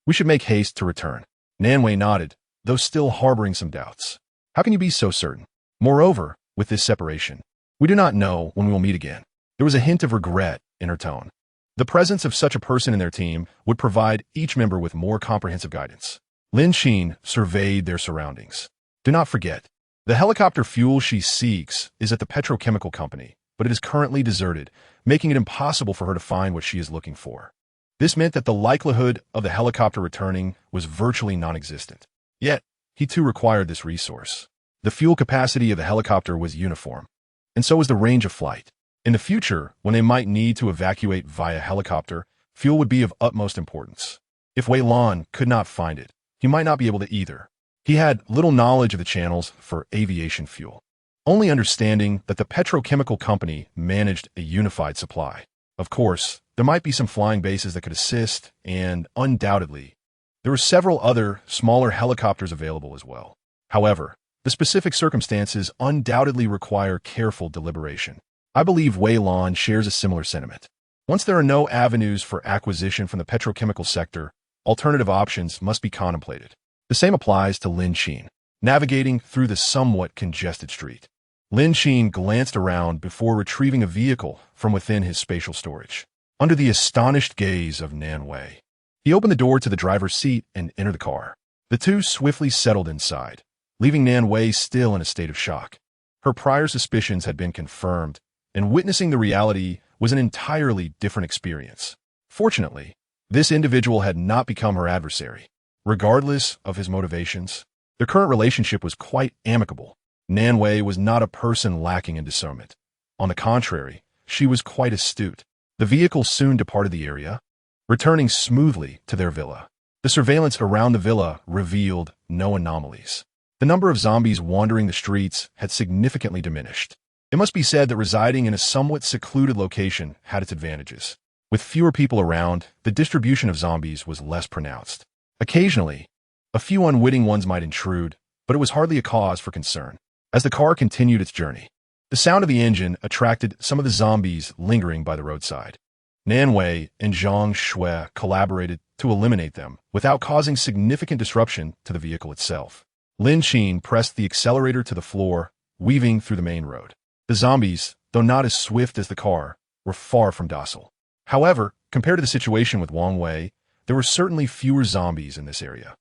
we should make haste to return." Nan Wei nodded, though still harboring some doubts. "How can you be so certain? Moreover, with this separation, we do not know when we will meet again." There was a hint of regret in her tone. The presence of such a person in their team would provide each member with more comprehensive guidance. Lin Qin surveyed their surroundings. "Do not forget, the helicopter fuel she seeks is at the petrochemical company, but it is currently deserted, making it impossible for her to find what she is looking for." This meant that the likelihood of the helicopter returning was virtually non-existent. Yet, he too required this resource. The fuel capacity of the helicopter was uniform, and so was the range of flight. In the future, when they might need to evacuate via helicopter, fuel would be of utmost importance. If Wei Lan could not find it, he might not be able to either. He had little knowledge of the channels for aviation fuel, only understanding that the petrochemical company managed a unified supply. Of course, there might be some flying bases that could assist, and undoubtedly, There were several other, smaller helicopters available as well. However, the specific circumstances undoubtedly require careful deliberation. I believe Wei Lan shares a similar sentiment. Once there are no avenues for acquisition from the petrochemical sector, alternative options must be contemplated. The same applies to Lin Qin. Navigating through the somewhat congested street, Lin Qin glanced around before retrieving a vehicle from within his spatial storage. Under the astonished gaze of Nan Wei, he opened the door to the driver's seat and entered the car. The two swiftly settled inside, leaving Nan Wei still in a state of shock. Her prior suspicions had been confirmed, and witnessing the reality was an entirely different experience. Fortunately, this individual had not become her adversary. Regardless of his motivations, their current relationship was quite amicable. Nan Wei was not a person lacking in discernment. On the contrary, she was quite astute. The vehicle soon departed the area, returning smoothly to their villa. The surveillance around the villa revealed no anomalies. The number of zombies wandering the streets had significantly diminished. It must be said that residing in a somewhat secluded location had its advantages. With fewer people around, the distribution of zombies was less pronounced. Occasionally, a few unwitting ones might intrude, but it was hardly a cause for concern. As the car continued its journey, the sound of the engine attracted some of the zombies lingering by the roadside. Nan Wei and Zhang Shui collaborated to eliminate them without causing significant disruption to the vehicle itself. Lin Qin pressed the accelerator to the floor, weaving through the main road. The zombies, though not as swift as the car, were far from docile. However, compared to the situation with Wang Wei, there were certainly fewer zombies in this area.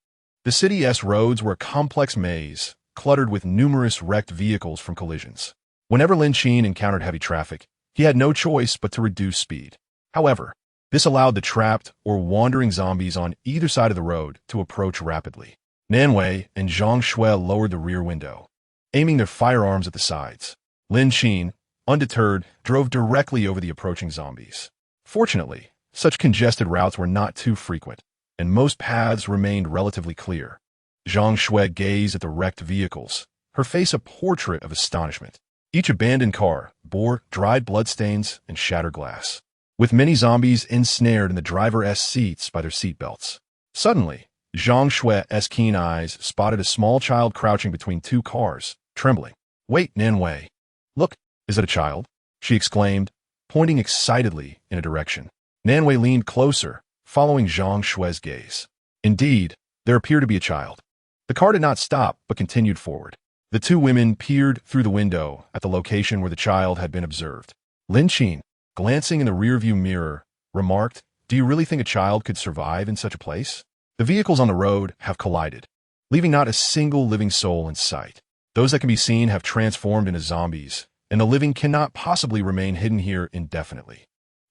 The city's roads were a complex maze, cluttered with numerous wrecked vehicles from collisions. Whenever Lin Qin encountered heavy traffic, he had no choice but to reduce speed. However, this allowed the trapped or wandering zombies on either side of the road to approach rapidly. Nan Wei and Zhang Shui lowered the rear window, aiming their firearms at the sides. Lin Qin, undeterred, drove directly over the approaching zombies. Fortunately, such congested routes were not too frequent, and most paths remained relatively clear. Zhang Shui gazed at the wrecked vehicles, her face a portrait of astonishment. Each abandoned car bore dried bloodstains and shattered glass, with many zombies ensnared in the driver's seats by their seatbelts. Suddenly, Zhang Shui's keen eyes spotted a small child crouching between two cars, trembling. "Wait, Nan Wei. Look, is it a child?" she exclaimed, pointing excitedly in a direction. Nan Wei leaned closer, following Zhang Shui's gaze. Indeed, there appeared to be a child. The car did not stop, but continued forward. The two women peered through the window at the location where the child had been observed. Lin Qin, glancing in the rearview mirror, remarked, "Do you really think a child could survive in such a place? The vehicles on the road have collided, leaving not a single living soul in sight. Those that can be seen have transformed into zombies, and the living cannot possibly remain hidden here indefinitely.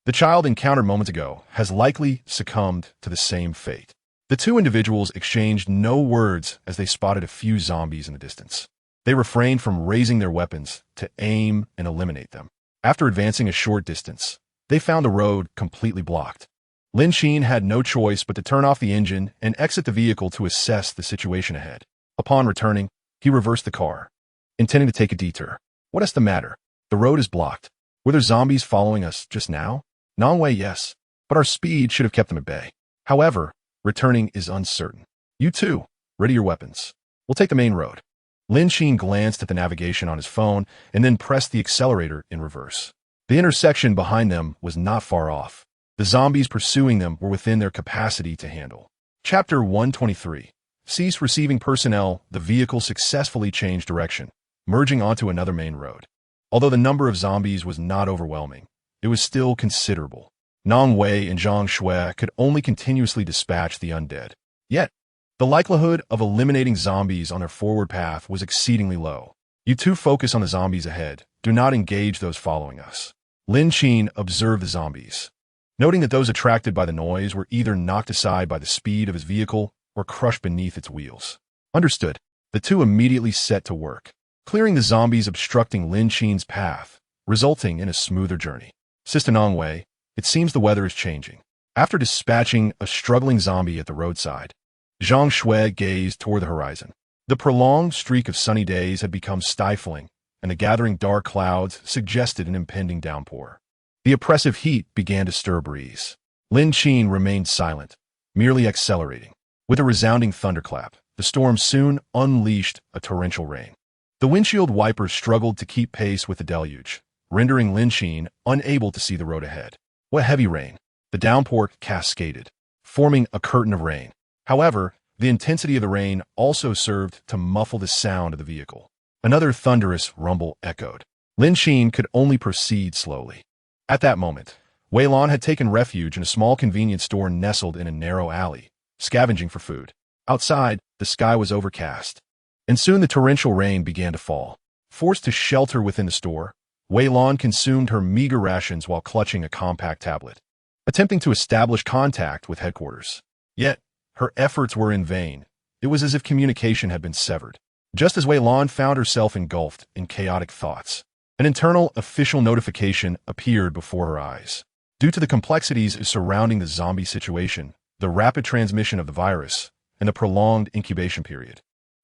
The child encountered moments ago has likely succumbed to the same fate." The two individuals exchanged no words as they spotted a few zombies in the distance. They refrained from raising their weapons to aim and eliminate them. After advancing a short distance, they found the road completely blocked. Lin Qin had no choice but to turn off the engine and exit the vehicle to assess the situation ahead. Upon returning, he reversed the car, intending to take a detour. "What is the matter? The road is blocked. Were there zombies following us just now?" "Nan Wei, yes, but our speed should have kept them at bay. However, returning is uncertain. You too, ready your weapons. We'll take the main road." Lin Qin glanced at the navigation on his phone and then pressed the accelerator in reverse. The intersection behind them was not far off. The zombies pursuing them were within their capacity to handle. Chapter 123. Cease receiving personnel. The vehicle successfully changed direction, merging onto another main road. Although the number of zombies was not overwhelming, it was still considerable. Nan Wei and Zhang Shui could only continuously dispatch the undead. Yet, the likelihood of eliminating zombies on their forward path was exceedingly low. "You two focus on the zombies ahead. Do not engage those following us." Lin Qin observed the zombies, noting that those attracted by the noise were either knocked aside by the speed of his vehicle or crushed beneath its wheels. Understood. The two immediately set to work, clearing the zombies obstructing Lin Qin's path, resulting in a smoother journey. "Sister Nan Wei, it seems the weather is changing." After dispatching a struggling zombie at the roadside, Zhang Shui gazed toward the horizon. The prolonged streak of sunny days had become stifling, and the gathering dark clouds suggested an impending downpour. The oppressive heat began to stir a breeze. Lin Qin remained silent, merely accelerating. With a resounding thunderclap, the storm soon unleashed a torrential rain. The windshield wipers struggled to keep pace with the deluge, rendering Lin Qin unable to see the road ahead. What heavy rain! The downpour cascaded, forming a curtain of rain. However, the intensity of the rain also served to muffle the sound of the vehicle. Another thunderous rumble echoed. Lin Qin could only proceed slowly. At that moment, Wei Lan had taken refuge in a small convenience store nestled in a narrow alley, scavenging for food. Outside, the sky was overcast, and soon the torrential rain began to fall. Forced to shelter within the store, Wei Lan consumed her meager rations while clutching a compact tablet, attempting to establish contact with headquarters. Yet, her efforts were in vain. It was as if communication had been severed. Just as Wei Lan found herself engulfed in chaotic thoughts, an internal official notification appeared before her eyes. Due to the complexities surrounding the zombie situation, the rapid transmission of the virus, and the prolonged incubation period,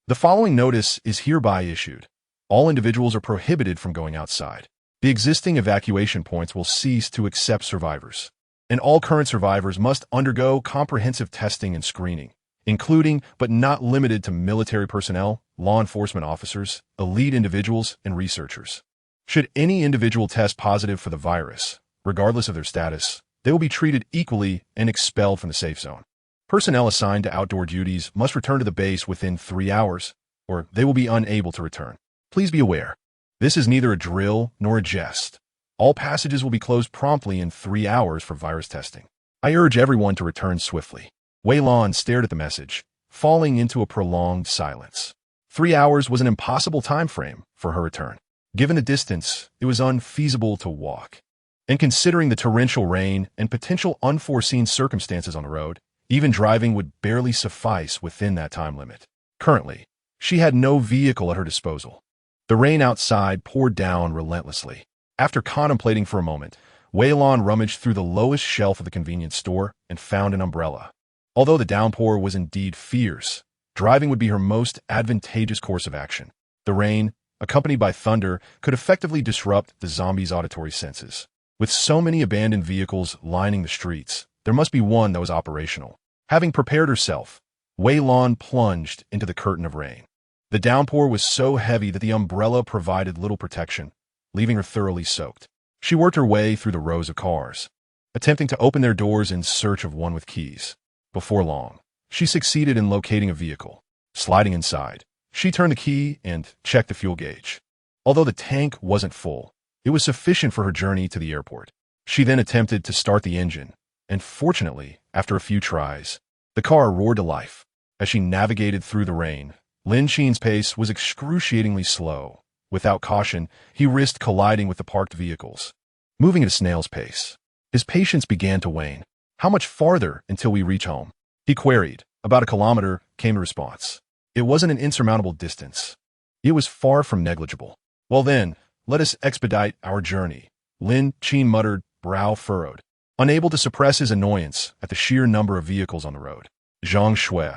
the following notice is hereby issued. All individuals are prohibited from going outside. The existing evacuation points will cease to accept survivors, and all current survivors must undergo comprehensive testing and screening, including but not limited to military personnel, law enforcement officers, elite individuals, and researchers. Should any individual test positive for the virus, regardless of their status, they will be treated equally and expelled from the safe zone. Personnel assigned to outdoor duties must return to the base within 3 hours, or they will be unable to return. Please be aware, this is neither a drill nor a jest. All passages will be closed promptly in 3 hours for virus testing. I urge everyone to return swiftly. Wei Lan stared at the message, falling into a prolonged silence. 3 hours was an impossible time frame for her return. Given the distance, it was unfeasible to walk. And considering the torrential rain and potential unforeseen circumstances on the road, even driving would barely suffice within that time limit. Currently, she had no vehicle at her disposal. The rain outside poured down relentlessly. After contemplating for a moment, Wei Lan rummaged through the lowest shelf of the convenience store and found an umbrella. Although the downpour was indeed fierce, driving would be her most advantageous course of action. The rain, accompanied by thunder, could effectively disrupt the zombies' auditory senses. With so many abandoned vehicles lining the streets, there must be one that was operational. Having prepared herself, Wei Lan plunged into the curtain of rain. The downpour was so heavy that the umbrella provided little protection, leaving her thoroughly soaked. She worked her way through the rows of cars, attempting to open their doors in search of one with keys. Before long, she succeeded in locating a vehicle. Sliding inside, she turned the key and checked the fuel gauge. Although the tank wasn't full, it was sufficient for her journey to the airport. She then attempted to start the engine, and fortunately, after a few tries, the car roared to life. As she navigated through the rain, Lin Qin's pace was excruciatingly slow. Without caution, he risked colliding with the parked vehicles. Moving at a snail's pace, his patience began to wane. "How much farther until we reach home?" he queried. "About a kilometer," came the response. It wasn't an insurmountable distance. It was far from negligible. "Well then, let us expedite our journey," Lin Qin muttered, brow furrowed, unable to suppress his annoyance at the sheer number of vehicles on the road. Zhang Shui,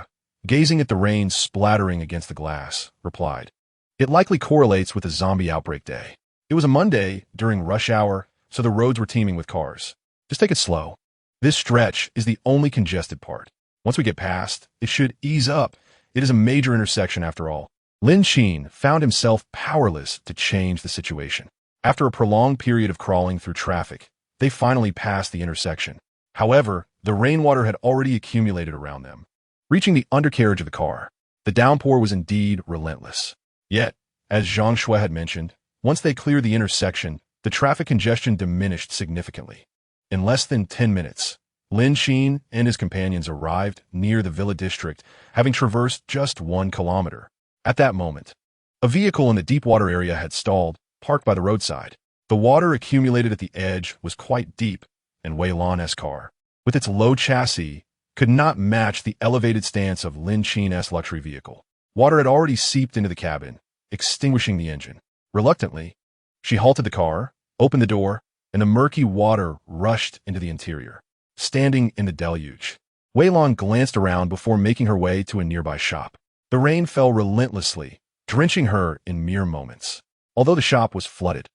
gazing at the rain splattering against the glass, replied, "It likely correlates with the zombie outbreak day. It was a Monday during rush hour, so the roads were teeming with cars. Just take it slow. This stretch is the only congested part. Once we get past, it should ease up. It is a major intersection after all." Lin Qin found himself powerless to change the situation. After a prolonged period of crawling through traffic, they finally passed the intersection. However, the rainwater had already accumulated around them, reaching the undercarriage of the car. The downpour was indeed relentless. Yet, as Zhang Shui had mentioned, once they cleared the intersection, the traffic congestion diminished significantly. In less than 10 minutes, Lin Qin and his companions arrived near the Villa district, having traversed just 1 kilometer. At that moment, a vehicle in the deep water area had stalled, parked by the roadside. The water accumulated at the edge was quite deep, and Wei Lan's car, with its low chassis, could not match the elevated stance of Lin Qin's luxury vehicle. Water had already seeped into the cabin, extinguishing the engine. Reluctantly, she halted the car, opened the door, and the murky water rushed into the interior. Standing in the deluge, Wei Lan glanced around before making her way to a nearby shop. The rain fell relentlessly, drenching her in mere moments. Although the shop was flooded,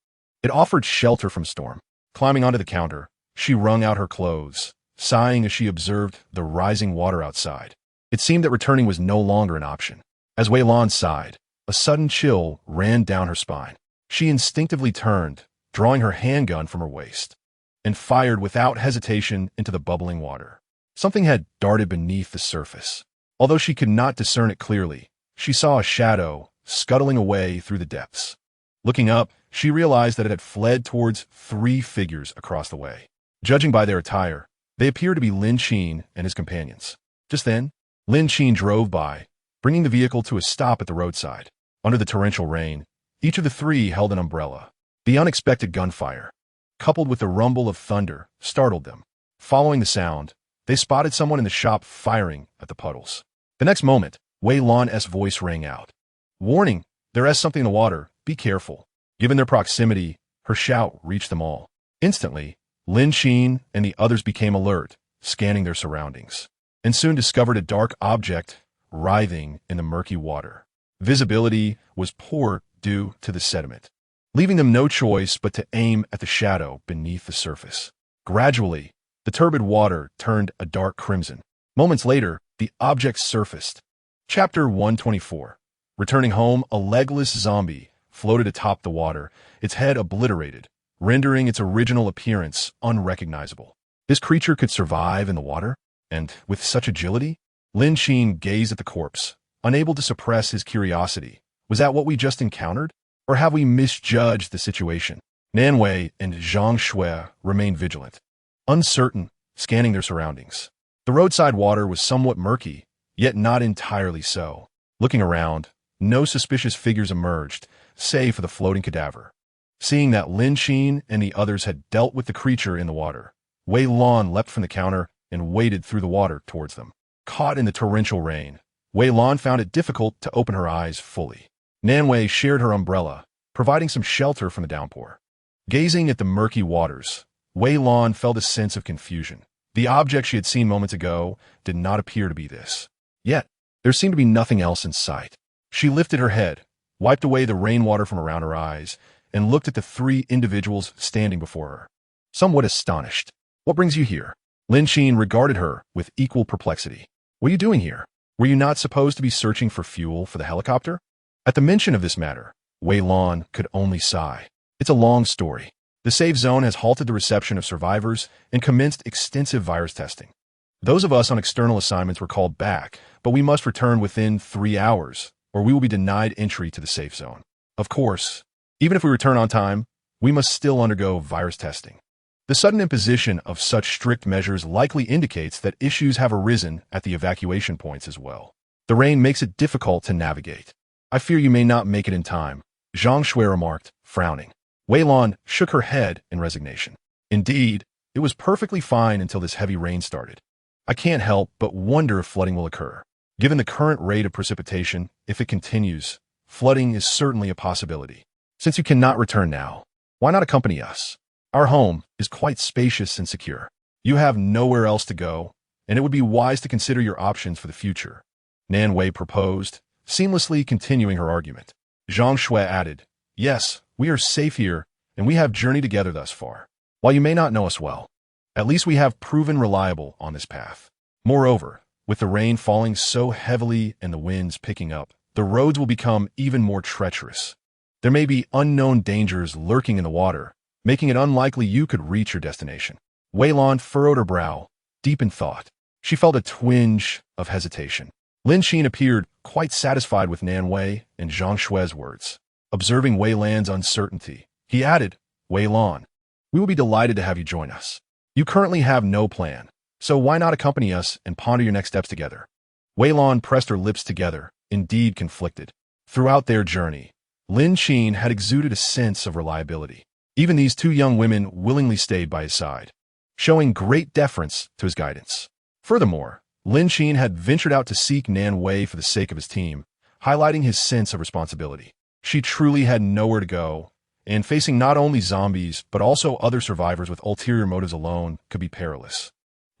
it offered shelter from storm. Climbing onto the counter, she wrung out her clothes, sighing as she observed the rising water outside. It seemed that returning was no longer an option. As Wei Lan sighed, a sudden chill ran down her spine. She instinctively turned, drawing her handgun from her waist, and fired without hesitation into the bubbling water. Something had darted beneath the surface. Although she could not discern it clearly, she saw a shadow scuttling away through the depths. Looking up, she realized that it had fled towards 3 figures across the way. Judging by their attire, they appeared to be Lin Qin and his companions. Just then, Lin Qin drove by, bringing the vehicle to a stop at the roadside. Under the torrential rain, each of the 3 held an umbrella. The unexpected gunfire, coupled with the rumble of thunder, startled them. Following the sound, they spotted someone in the shop firing at the puddles. The next moment, Wei Lan's voice rang out. "Warning, there is something in the water, be careful." Given their proximity, her shout reached them all. Instantly, Lin Qin and the others became alert, scanning their surroundings, and soon discovered a dark object writhing in the murky water. Visibility was poor due to the sediment, leaving them no choice but to aim at the shadow beneath the surface. Gradually, the turbid water turned a dark crimson. Moments later, the object surfaced. Chapter 124. Returning home, a legless zombie floated atop the water, its head obliterated, rendering its original appearance unrecognizable. This creature could survive in the water? And with such agility? Lin Qin gazed at the corpse, unable to suppress his curiosity. Was that what we just encountered? Or have we misjudged the situation? Nanwei and Zhang Shui remained vigilant, uncertain, scanning their surroundings. The roadside water was somewhat murky, yet not entirely so. Looking around, no suspicious figures emerged, save for the floating cadaver. Seeing that Lin Qin and the others had dealt with the creature in the water, Wei Lan leapt from the counter and waded through the water towards them. Caught in the torrential rain, Wei Lan found it difficult to open her eyes fully. Nanwei shared her umbrella, providing some shelter from the downpour. Gazing at the murky waters, Wei Lan felt a sense of confusion. The object she had seen moments ago did not appear to be this. Yet, there seemed to be nothing else in sight. She lifted her head, wiped away the rainwater from around her eyes, and looked at the 3 individuals standing before her. Somewhat astonished. "What brings you here?" Lin Qin regarded her with equal perplexity. "What are you doing here? Were you not supposed to be searching for fuel for the helicopter?" At the mention of this matter, Wei Lan could only sigh. It's a long story. The safe zone has halted the reception of survivors and commenced extensive virus testing. Those of us on external assignments were called back, but we must return within 3 hours, or we will be denied entry to the safe zone. Of course, even if we return on time, we must still undergo virus testing. The sudden imposition of such strict measures likely indicates that issues have arisen at the evacuation points as well. The rain makes it difficult to navigate. "I fear you may not make it in time," Zhang Shui remarked, frowning. Wei Lan shook her head in resignation. Indeed, it was perfectly fine until this heavy rain started. "I can't help but wonder if flooding will occur. Given the current rate of precipitation, if it continues, flooding is certainly a possibility. Since you cannot return now, why not accompany us? Our home is quite spacious and secure. You have nowhere else to go, and it would be wise to consider your options for the future," Nanwei proposed, seamlessly continuing her argument. Zhang Shui added, "Yes, we are safe here, and we have journeyed together thus far. While you may not know us well, at least we have proven reliable on this path. Moreover, with the rain falling so heavily and the winds picking up, the roads will become even more treacherous. There may be unknown dangers lurking in the water, making it unlikely you could reach your destination." Wei Lan furrowed her brow, deep in thought. She felt a twinge of hesitation. Lin Qin appeared quite satisfied with Nanwei and Zhang Shui's words. Observing Wei Lan's uncertainty, he added, "Wei Lan, we will be delighted to have you join us. You currently have no plan, so why not accompany us and ponder your next steps together?" Wei Lan pressed her lips together, indeed conflicted. Throughout their journey, Lin Qin had exuded a sense of reliability. Even these 2 young women willingly stayed by his side, showing great deference to his guidance. Furthermore, Lin Qin had ventured out to seek Nanwei for the sake of his team, highlighting his sense of responsibility. She truly had nowhere to go, and facing not only zombies but also other survivors with ulterior motives alone could be perilous.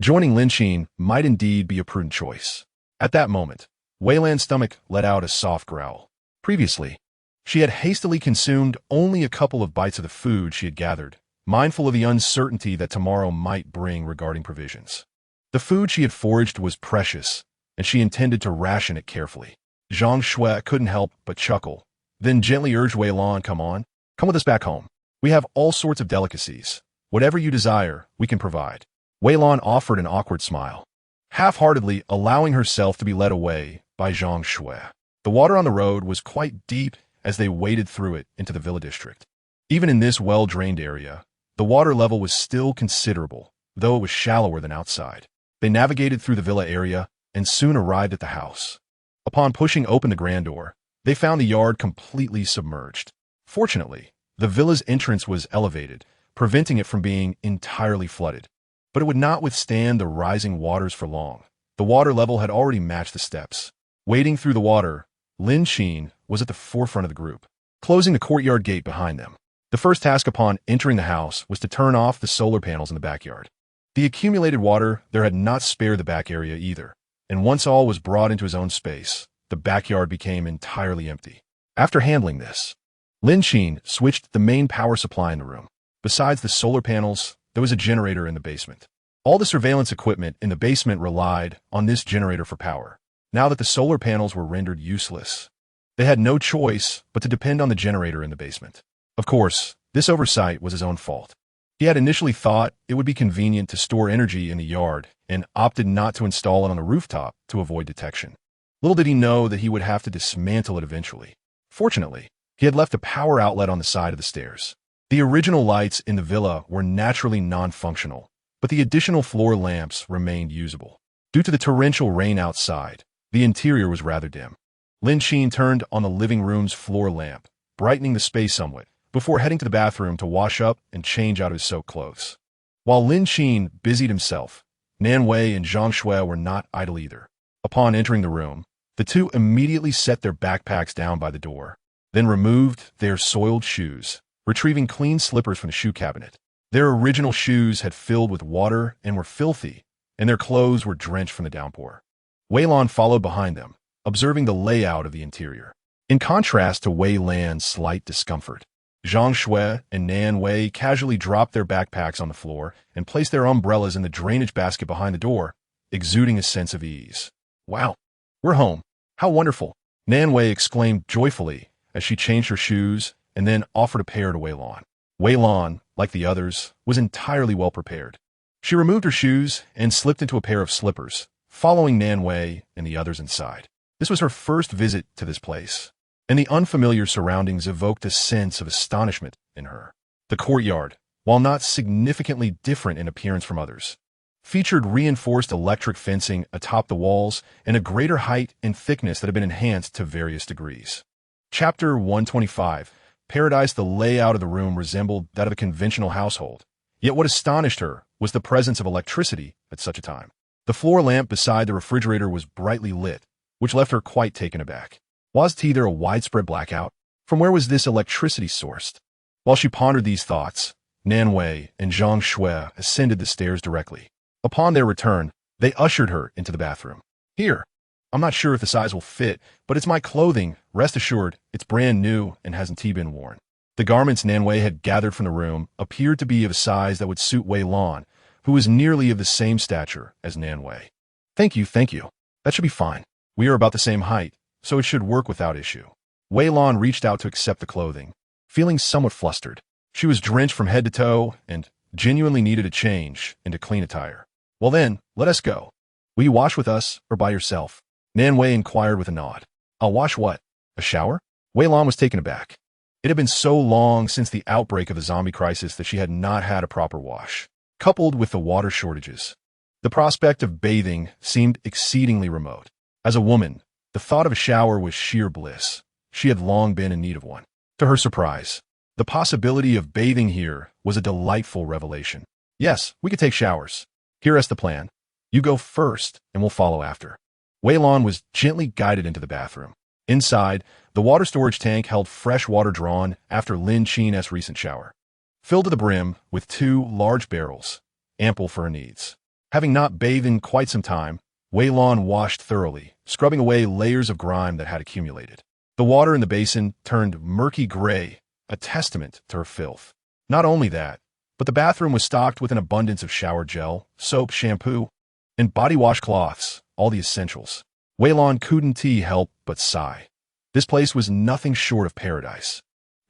Joining Lin Qin might indeed be a prudent choice. At that moment, Wei Lan's stomach let out a soft growl. Previously, she had hastily consumed only a couple of bites of the food she had gathered, mindful of the uncertainty that tomorrow might bring regarding provisions. The food she had foraged was precious, and she intended to ration it carefully. Zhang Shui couldn't help but chuckle, then gently urged Wei Lan, come on, come with us back home. We have all sorts of delicacies. Whatever you desire, we can provide. Wei Lan offered an awkward smile, half-heartedly allowing herself to be led away by Zhang Shui. The water on the road was quite deep as they waded through it into the villa district. Even in this well-drained area, the water level was still considerable, though it was shallower than outside. They navigated through the villa area and soon arrived at the house. Upon pushing open the grand door, they found the yard completely submerged. Fortunately, the villa's entrance was elevated, preventing it from being entirely flooded. But it would not withstand the rising waters for long. The water level had already matched the steps. Wading through the water, Lin Qin was at the forefront of the group, closing the courtyard gate behind them. The first task upon entering the house was to turn off the solar panels in the backyard. The accumulated water there had not spared the back area either, and once all was brought into his own space, the backyard became entirely empty. After handling this, Lin Qin switched the main power supply in the room. Besides the solar panels, there was a generator in the basement. All the surveillance equipment in the basement relied on this generator for power. Now that the solar panels were rendered useless, they had no choice but to depend on the generator in the basement. Of course, this oversight was his own fault. He had initially thought it would be convenient to store energy in the yard and opted not to install it on the rooftop to avoid detection. Little did he know that he would have to dismantle it eventually. Fortunately, he had left a power outlet on the side of the stairs. The original lights in the villa were naturally non-functional, but the additional floor lamps remained usable. Due to the torrential rain outside, the interior was rather dim. Lin Qin turned on the living room's floor lamp, brightening the space somewhat, before heading to the bathroom to wash up and change out his soaked clothes. While Lin Qin busied himself, Nan Wei and Zhang Shui were not idle either. Upon entering the room, the two immediately set their backpacks down by the door, then removed their soiled shoes, retrieving clean slippers from the shoe cabinet. Their original shoes had filled with water and were filthy, and their clothes were drenched from the downpour. Wei Lan followed behind them, observing the layout of the interior. In contrast to Wei Lan's slight discomfort, Zhang Shui and Nan Wei casually dropped their backpacks on the floor and placed their umbrellas in the drainage basket behind the door, exuding a sense of ease. Wow, we're home. How wonderful! Nan Wei exclaimed joyfully as she changed her shoes and then offered a pair to Wei Lan. Wei Lan, like the others, was entirely well prepared. She removed her shoes and slipped into a pair of slippers, following Nan Wei and the others inside. This was her first visit to this place, and the unfamiliar surroundings evoked a sense of astonishment in her. The courtyard, while not significantly different in appearance from others, featured reinforced electric fencing atop the walls and a greater height and thickness that had been enhanced to various degrees. Chapter 125. Paradise. The layout of the room resembled that of a conventional household, yet what astonished her was the presence of electricity at such a time. The floor lamp beside the refrigerator was brightly lit, which left her quite taken aback. Was there a widespread blackout? From where was this electricity sourced? While she pondered these thoughts, Nan Wei and Zhang Shui ascended the stairs directly. Upon their return, they ushered her into the bathroom. Here, I'm not sure if the size will fit, but it's my clothing. Rest assured, it's brand new and hasn't been worn. The garments Nan Wei had gathered from the room appeared to be of a size that would suit Wei Lan, who was nearly of the same stature as Nan Wei. Thank you. That should be fine. We are about the same height, so it should work without issue. Wei Lan reached out to accept the clothing, feeling somewhat flustered. She was drenched from head to toe and genuinely needed a change into clean attire. Well then, let us go. Will you wash with us or by yourself? Nan Wei inquired with a nod. I'll wash what? A shower? Wei Lan was taken aback. It had been so long since the outbreak of the zombie crisis that she had not had a proper wash. Coupled with the water shortages, the prospect of bathing seemed exceedingly remote. As a woman, the thought of a shower was sheer bliss. She had long been in need of one. To her surprise, the possibility of bathing here was a delightful revelation. Yes, we could take showers. Here is the plan. You go first, and we'll follow after. Wei Lan was gently guided into the bathroom. Inside, the water storage tank held fresh water drawn after Lin Qin's recent shower, filled to the brim with 2 large barrels, ample for her needs. Having not bathed in quite some time, Wei Lan washed thoroughly, scrubbing away layers of grime that had accumulated. The water in the basin turned murky gray, a testament to her filth. Not only that, but the bathroom was stocked with an abundance of shower gel, soap, shampoo, and body wash cloths, all the essentials. Wei Lan couldn't help but sigh. This place was nothing short of paradise.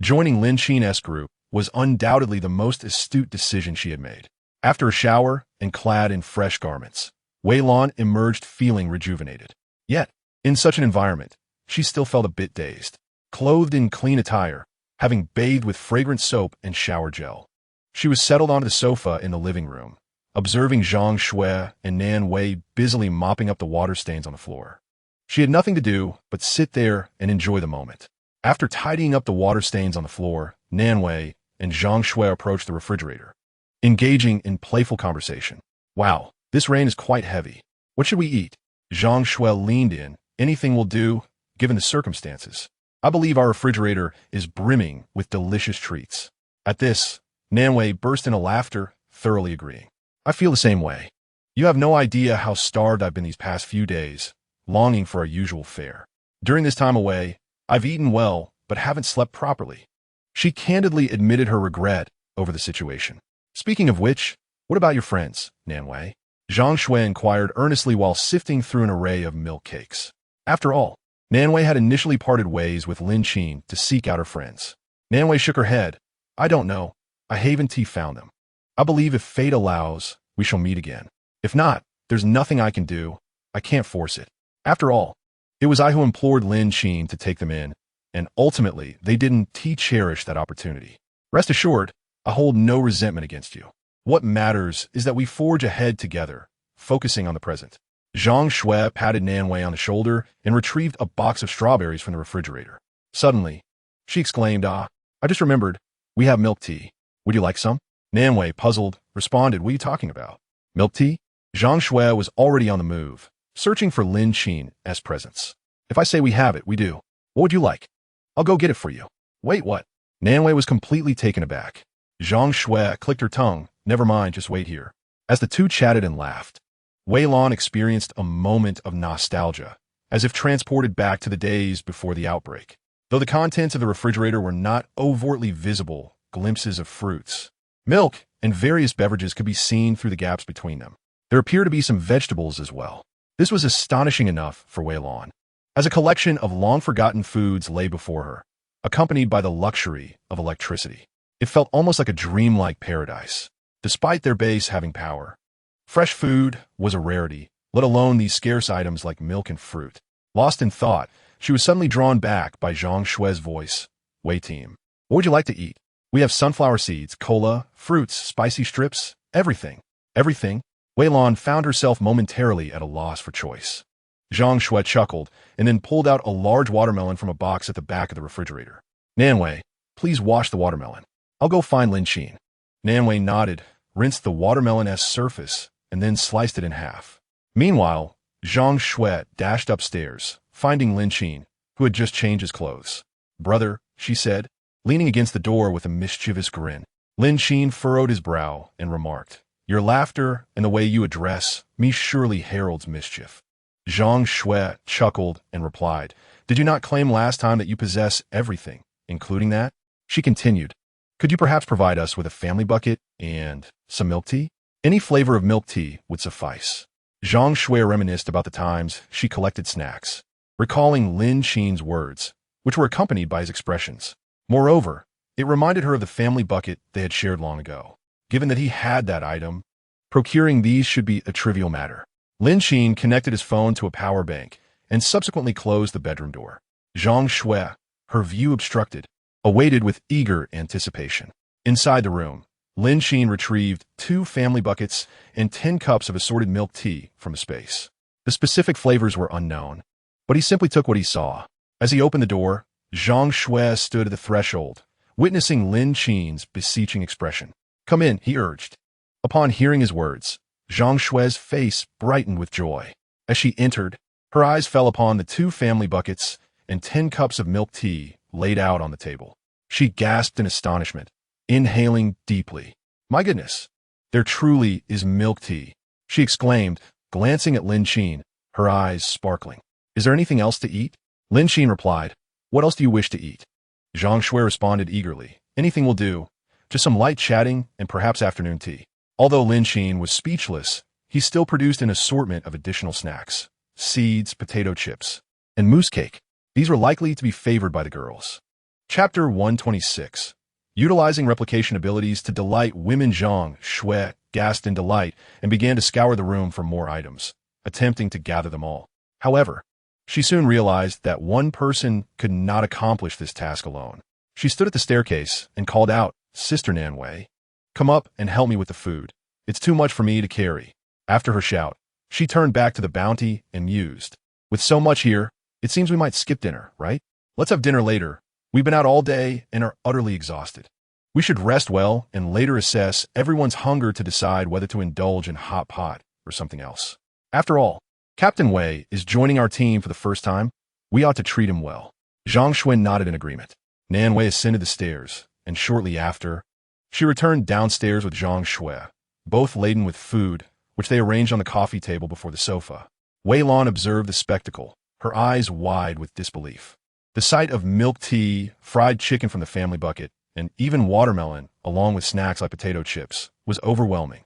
Joining Lin Qin's group was undoubtedly the most astute decision she had made. After a shower and clad in fresh garments, Wei Lan emerged feeling rejuvenated. Yet, in such an environment, she still felt a bit dazed. Clothed in clean attire, having bathed with fragrant soap and shower gel, she was settled onto the sofa in the living room, observing Zhang Shui and Nan Wei busily mopping up the water stains on the floor. She had nothing to do but sit there and enjoy the moment. After tidying up the water stains on the floor, Nan Wei and Zhang Shui approached the refrigerator, engaging in playful conversation. "Wow, this rain is quite heavy. What should we eat?" Zhang Shui leaned in. "Anything will do, given the circumstances. I believe our refrigerator is brimming with delicious treats." At this, Nan Wei burst into laughter, thoroughly agreeing. "I feel the same way. You have no idea how starved I've been these past few days, longing for our usual fare. During this time away, I've eaten well, but haven't slept properly." She candidly admitted her regret over the situation. "Speaking of which, what about your friends, Nan Wei?" Zhang Shui inquired earnestly while sifting through an array of milk cakes. After all, Nan Wei had initially parted ways with Lin Qin to seek out her friends. Nan Wei shook her head. "I don't know. I haven't found them. I believe if fate allows, we shall meet again. If not, there's nothing I can do. I can't force it. After all, it was I who implored Lin Qin to take them in, and ultimately they didn't cherish that opportunity. Rest assured, I hold no resentment against you. What matters is that we forge ahead together, focusing on the present." Zhang Shui patted Nan Wei on the shoulder and retrieved a box of strawberries from the refrigerator. Suddenly, she exclaimed, "Ah, I just remembered, we have milk tea. Would you like some?" Nan Wei, puzzled, responded, "What are you talking about? Milk tea?" Zhang Shui was already on the move, searching for Lin Qin's presence. "If I say we have it, we do. What would you like? I'll go get it for you." "Wait, what?" Nan Wei was completely taken aback. Zhang Shui clicked her tongue. "Never mind, just wait here." As the two chatted and laughed, Wei Lan experienced a moment of nostalgia, as if transported back to the days before the outbreak. Though the contents of the refrigerator were not overtly visible, glimpses of fruits, milk, and various beverages could be seen through the gaps between them. There appeared to be some vegetables as well. This was astonishing enough for Wei Lan, as a collection of long-forgotten foods lay before her, accompanied by the luxury of electricity. It felt almost like a dreamlike paradise, despite their base having power. Fresh food was a rarity, let alone these scarce items like milk and fruit. Lost in thought, she was suddenly drawn back by Zhang Shui's voice. "Wei team, what would you like to eat? We have sunflower seeds, cola, fruits, spicy strips, everything." "Everything?" Wei Lan found herself momentarily at a loss for choice. Zhang Shui chuckled and then pulled out a large watermelon from a box at the back of the refrigerator. "Nan Wei, please wash the watermelon. I'll go find Lin Qin." Nan Wei nodded, rinsed the watermelon's surface, and then sliced it in half. Meanwhile, Zhang Shui dashed upstairs, finding Lin Qin, who had just changed his clothes. "Brother," she said, leaning against the door with a mischievous grin. Lin Qin furrowed his brow and remarked, "Your laughter and the way you address me surely heralds mischief." Zhang Shui chuckled and replied, "Did you not claim last time that you possess everything, including that?" She continued, "Could you perhaps provide us with a family bucket and some milk tea?" Any flavor of milk tea would suffice. Zhang Shui reminisced about the times she collected snacks, recalling Lin Qin's words, which were accompanied by his expressions. Moreover, it reminded her of the family bucket they had shared long ago. Given that he had that item, procuring these should be a trivial matter. Lin Qin connected his phone to a power bank and subsequently closed the bedroom door. Zhang Shui, her view obstructed, awaited with eager anticipation. Inside the room, Lin Qin retrieved 2 family buckets and 10 cups of assorted milk tea from a space. The specific flavors were unknown, but he simply took what he saw. As he opened the door, Zhang Shui stood at the threshold, witnessing Lin Qin's beseeching expression. "Come in," he urged. Upon hearing his words, Zhang Shui's face brightened with joy. As she entered, her eyes fell upon the 2 family buckets and 10 cups of milk tea laid out on the table. She gasped in astonishment, inhaling deeply. "My goodness, there truly is milk tea," she exclaimed, glancing at Lin Qin, her eyes sparkling. "Is there anything else to eat?" Lin Qin replied, "What else do you wish to eat?" Zhang Shui responded eagerly, "Anything will do. Just some light chatting and perhaps afternoon tea." Although Lin Qin was speechless, he still produced an assortment of additional snacks, seeds, potato chips, and mousse cake. These were likely to be favored by the girls. Chapter 126. Utilizing replication abilities to delight women. Zhang Shui gasped in delight and began to scour the room for more items, attempting to gather them all. However, she soon realized that one person could not accomplish this task alone. She stood at the staircase and called out, "Sister Nanwei, come up and help me with the food. It's too much for me to carry." After her shout, she turned back to the bounty and mused, "With so much here, it seems we might skip dinner, right? Let's have dinner later. We've been out all day and are utterly exhausted. We should rest well and later assess everyone's hunger to decide whether to indulge in hot pot or something else. After all, Captain Wei is joining our team for the first time. We ought to treat him well." Zhang Shui nodded in agreement. Nan Wei ascended the stairs, and shortly after, she returned downstairs with Zhang Shui, both laden with food, which they arranged on the coffee table before the sofa. Wei Lan observed the spectacle, her eyes wide with disbelief. The sight of milk tea, fried chicken from the family bucket, and even watermelon, along with snacks like potato chips, was overwhelming.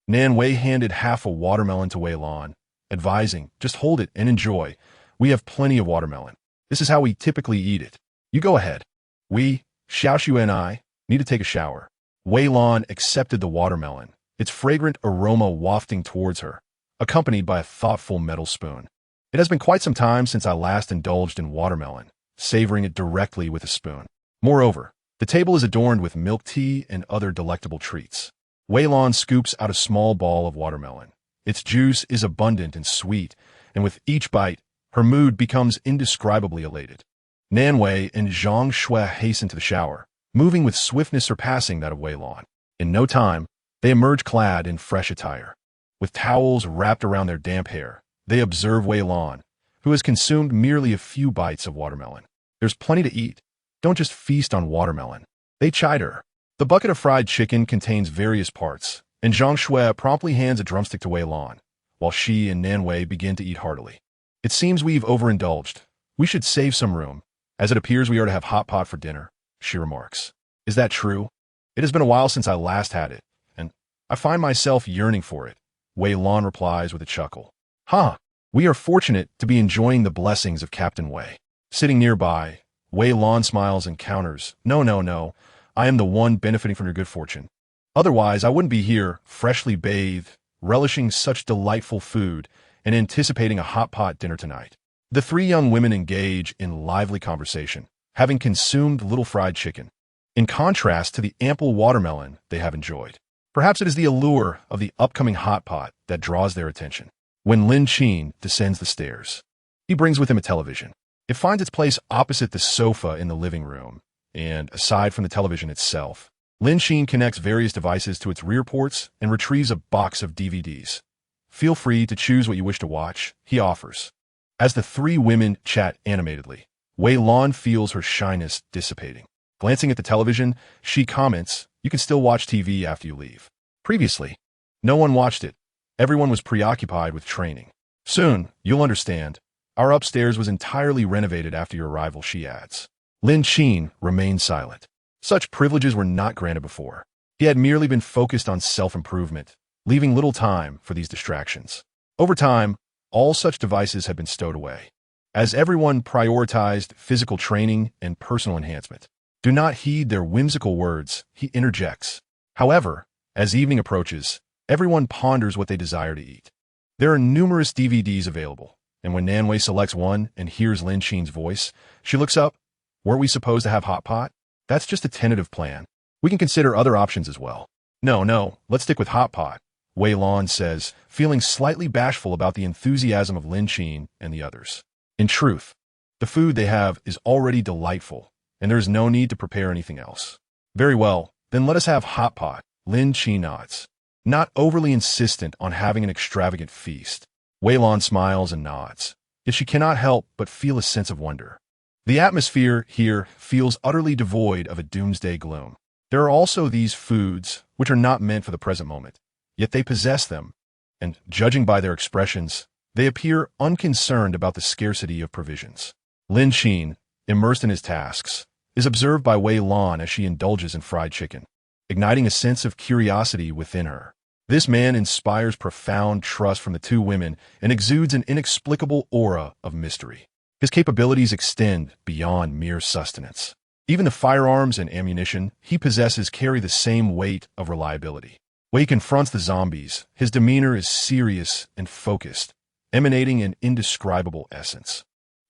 Nan Wei handed half a watermelon to Wei Lan, advising, "Just hold it and enjoy. We have plenty of watermelon. This is how we typically eat it. You go ahead. We, Xiaoxue and I, need to take a shower." Wei Lan accepted the watermelon, its fragrant aroma wafting towards her, accompanied by a thoughtful metal spoon. "It has been quite some time since I last indulged in watermelon," savoring it directly with a spoon. Moreover, the table is adorned with milk tea and other delectable treats. Wei Lan scoops out a small ball of watermelon. Its juice is abundant and sweet, and with each bite, her mood becomes indescribably elated. Nan Wei and Zhang Shui hasten to the shower, moving with swiftness surpassing that of Wei Lan. In no time, they emerge clad in fresh attire. With towels wrapped around their damp hair, they observe Wei Lan, who has consumed merely a few bites of watermelon. "There's plenty to eat. Don't just feast on watermelon," they chide her. The bucket of fried chicken contains various parts, and Zhang Shui promptly hands a drumstick to Wei Lan, while she and Nan Wei begin to eat heartily. "It seems we've overindulged. We should save some room, as it appears we are to have hot pot for dinner," she remarks. "Is that true? It has been a while since I last had it, and I find myself yearning for it," Wei Lan replies with a chuckle. "Huh, we are fortunate to be enjoying the blessings of Captain Wei." Sitting nearby, Wei Lan smiles and counters, No, I am the one benefiting from your good fortune. Otherwise, I wouldn't be here, freshly bathed, relishing such delightful food, and anticipating a hot pot dinner tonight." The three young women engage in lively conversation, having consumed little fried chicken, in contrast to the ample watermelon they have enjoyed. Perhaps it is the allure of the upcoming hot pot that draws their attention. When Lin Qin descends the stairs, he brings with him a television. It finds its place opposite the sofa in the living room, and aside from the television itself, Lin Qin connects various devices to its rear ports and retrieves a box of DVDs. "Feel free to choose what you wish to watch," he offers. As the three women chat animatedly, Wei Lan feels her shyness dissipating. Glancing at the television, she comments, "You can still watch TV after you leave." Previously, no one watched it. Everyone was preoccupied with training. "Soon, you'll understand. Our upstairs was entirely renovated after your arrival," she adds. Lin Qin remained silent. Such privileges were not granted before. He had merely been focused on self-improvement, leaving little time for these distractions. Over time, all such devices had been stowed away, as everyone prioritized physical training and personal enhancement. "Do not heed their whimsical words," he interjects. However, as evening approaches, everyone ponders what they desire to eat. There are numerous DVDs available, and when Nanwei selects one and hears Lin Qin's voice, she looks up. "Weren't we supposed to have hot pot? That's just a tentative plan. We can consider other options as well." No, let's stick with hot pot," Wei Lan says, feeling slightly bashful about the enthusiasm of Lin Qin and the others. In truth, the food they have is already delightful, and there is no need to prepare anything else. "Very well, then let us have hot pot," Lin Qin nods. Not overly insistent on having an extravagant feast, Wei Lan smiles and nods, yet she cannot help but feel a sense of wonder. The atmosphere here feels utterly devoid of a doomsday gloom. There are also these foods, which are not meant for the present moment, yet they possess them, and, judging by their expressions, they appear unconcerned about the scarcity of provisions. Lin Qin, immersed in his tasks, is observed by Wei Lan as she indulges in fried chicken, igniting a sense of curiosity within her. This man inspires profound trust from the two women and exudes an inexplicable aura of mystery. His capabilities extend beyond mere sustenance. Even the firearms and ammunition he possesses carry the same weight of reliability. When he confronts the zombies, his demeanor is serious and focused, emanating an indescribable essence.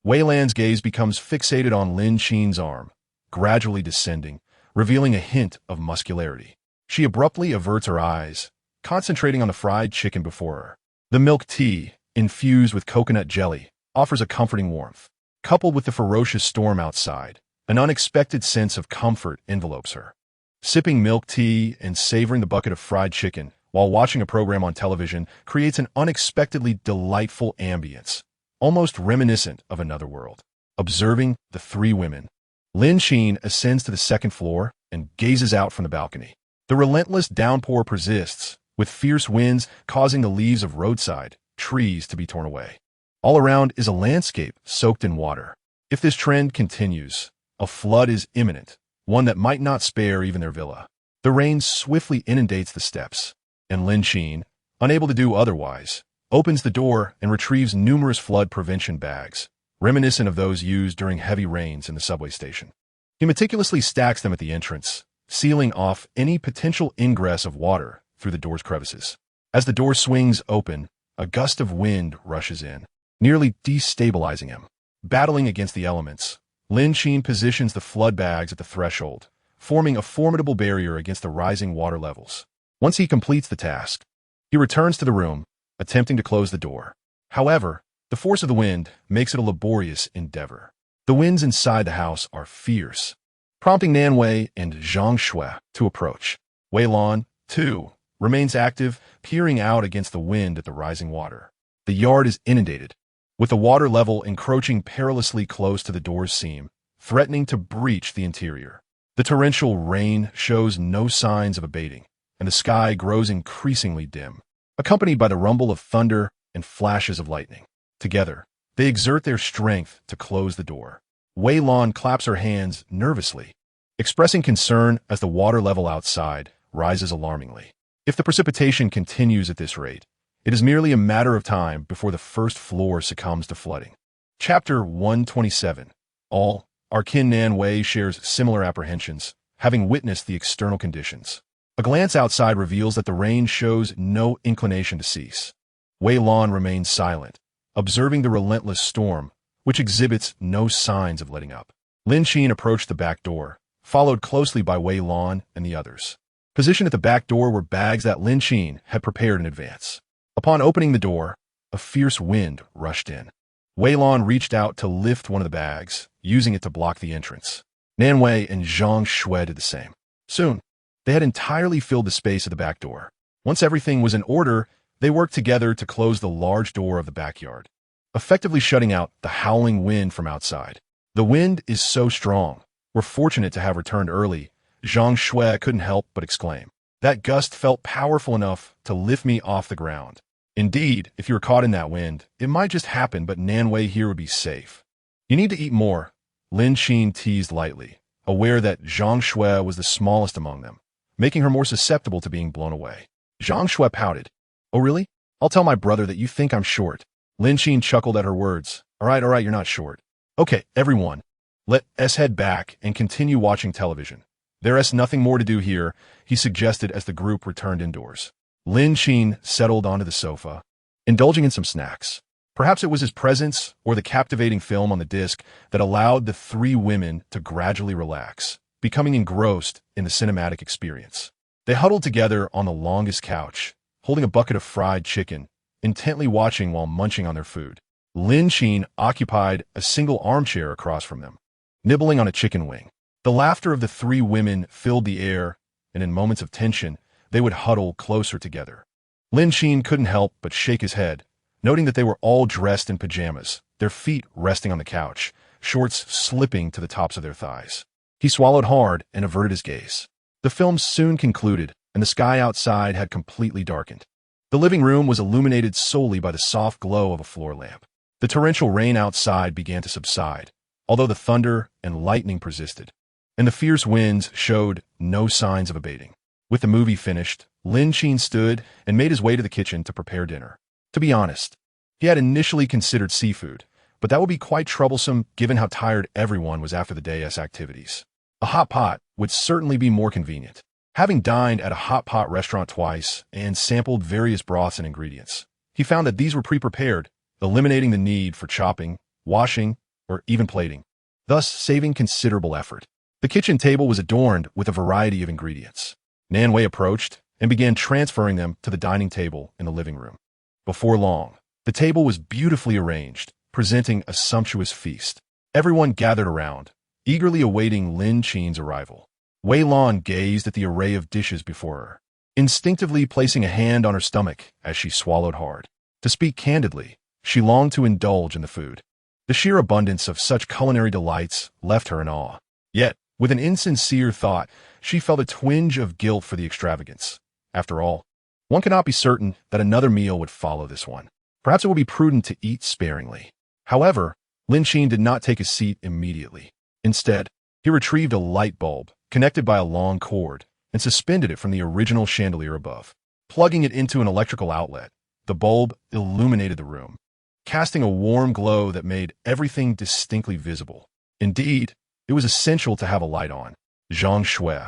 Wei Lan's gaze becomes fixated on Lin Qin's arm, gradually descending, revealing a hint of muscularity. She abruptly averts her eyes, concentrating on the fried chicken before her. The milk tea, infused with coconut jelly, offers a comforting warmth. Coupled with the ferocious storm outside, an unexpected sense of comfort envelopes her. Sipping milk tea and savoring the bucket of fried chicken while watching a program on television creates an unexpectedly delightful ambience, almost reminiscent of another world. Observing the three women, Lin Qin ascends to the second floor and gazes out from the balcony. The relentless downpour persists, with fierce winds causing the leaves of roadside trees to be torn away. All around is a landscape soaked in water. If this trend continues, a flood is imminent, one that might not spare even their villa. The rain swiftly inundates the steps, and Lin Qin, unable to do otherwise, opens the door and retrieves numerous flood prevention bags, reminiscent of those used during heavy rains in the subway station. He meticulously stacks them at the entrance, sealing off any potential ingress of water through the door's crevices. As the door swings open, a gust of wind rushes in, nearly destabilizing him. Battling against the elements, Lin Qin positions the flood bags at the threshold, forming a formidable barrier against the rising water levels. Once he completes the task, he returns to the room, attempting to close the door. However, the force of the wind makes it a laborious endeavor. The winds inside the house are fierce, prompting Nanwei and Zhang Shui to approach. Wei Lan, too, remains active, peering out against the wind at the rising water. The yard is inundated, with the water level encroaching perilously close to the door's seam, threatening to breach the interior. The torrential rain shows no signs of abating, and the sky grows increasingly dim, accompanied by the rumble of thunder and flashes of lightning. Together, they exert their strength to close the door. Wei Lan claps her hands nervously, expressing concern as the water level outside rises alarmingly. If the precipitation continues at this rate, it is merely a matter of time before the first floor succumbs to flooding. Chapter 127. Our kin Nanwei shares similar apprehensions, having witnessed the external conditions. A glance outside reveals that the rain shows no inclination to cease. Wei Lan remains silent, observing the relentless storm, which exhibits no signs of letting up. Lin Qin approached the back door, followed closely by Wei Lan and the others. Positioned at the back door were bags that Lin Qin had prepared in advance. Upon opening the door, a fierce wind rushed in. Wei Lan reached out to lift one of the bags, using it to block the entrance. Nanwei and Zhang Shui did the same. Soon, they had entirely filled the space of the back door. Once everything was in order, they worked together to close the large door of the backyard, effectively shutting out the howling wind from outside. The wind is so strong. We're fortunate to have returned early. Zhang Shui couldn't help but exclaim. That gust felt powerful enough to lift me off the ground. Indeed, if you were caught in that wind, it might just happen, but Nanwei here would be safe. You need to eat more, Lin Qin teased lightly, aware that Zhang Shui was the smallest among them, making her more susceptible to being blown away. Zhang Shui pouted. Oh really? I'll tell my brother that you think I'm short. Lin Qin chuckled at her words. All right, you're not short. Okay, everyone, let us head back and continue watching television. There is nothing more to do here, he suggested as the group returned indoors. Lin Qin settled onto the sofa, indulging in some snacks. Perhaps it was his presence or the captivating film on the disc that allowed the three women to gradually relax, becoming engrossed in the cinematic experience. They huddled together on the longest couch, holding a bucket of fried chicken, intently watching while munching on their food. Lin Qin occupied a single armchair across from them, nibbling on a chicken wing. The laughter of the three women filled the air, and in moments of tension, they would huddle closer together. Lin Qin couldn't help but shake his head, noting that they were all dressed in pajamas, their feet resting on the couch, shorts slipping to the tops of their thighs. He swallowed hard and averted his gaze. The film soon concluded, and the sky outside had completely darkened. The living room was illuminated solely by the soft glow of a floor lamp. The torrential rain outside began to subside, although the thunder and lightning persisted, and the fierce winds showed no signs of abating. With the movie finished, Lin Qin stood and made his way to the kitchen to prepare dinner. To be honest, he had initially considered seafood, but that would be quite troublesome given how tired everyone was after the day's activities. A hot pot would certainly be more convenient. Having dined at a hot pot restaurant twice and sampled various broths and ingredients, he found that these were pre-prepared, eliminating the need for chopping, washing, or even plating, thus saving considerable effort. The kitchen table was adorned with a variety of ingredients. Nan Wei approached and began transferring them to the dining table in the living room. Before long, the table was beautifully arranged, presenting a sumptuous feast. Everyone gathered around, eagerly awaiting Lin Qin's arrival. Wei Lan gazed at the array of dishes before her, instinctively placing a hand on her stomach as she swallowed hard. To speak candidly, she longed to indulge in the food. The sheer abundance of such culinary delights left her in awe. Yet, with an insincere thought, she felt a twinge of guilt for the extravagance. After all, one cannot be certain that another meal would follow this one. Perhaps it would be prudent to eat sparingly. However, Lin Qin did not take a seat immediately. Instead, he retrieved a light bulb, connected by a long cord, and suspended it from the original chandelier above. Plugging it into an electrical outlet, the bulb illuminated the room, casting a warm glow that made everything distinctly visible. Indeed, it was essential to have a light on. Zhang Shui,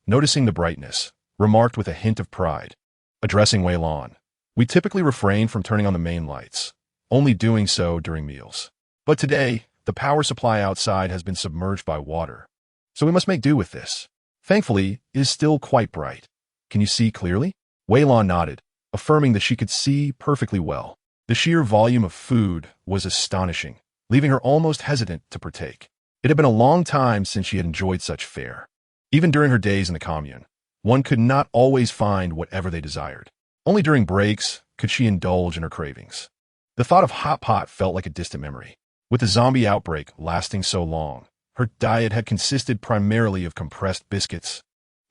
noticing the brightness, remarked with a hint of pride. Addressing Wei Lan, we typically refrain from turning on the main lights, only doing so during meals. But today, the power supply outside has been submerged by water, so we must make do with this. Thankfully, it is still quite bright. Can you see clearly? Wei Lan nodded, affirming that she could see perfectly well. The sheer volume of food was astonishing, leaving her almost hesitant to partake. It had been a long time since she had enjoyed such fare. Even during her days in the commune, one could not always find whatever they desired. Only during breaks could she indulge in her cravings. The thought of hot pot felt like a distant memory. With the zombie outbreak lasting so long, her diet had consisted primarily of compressed biscuits,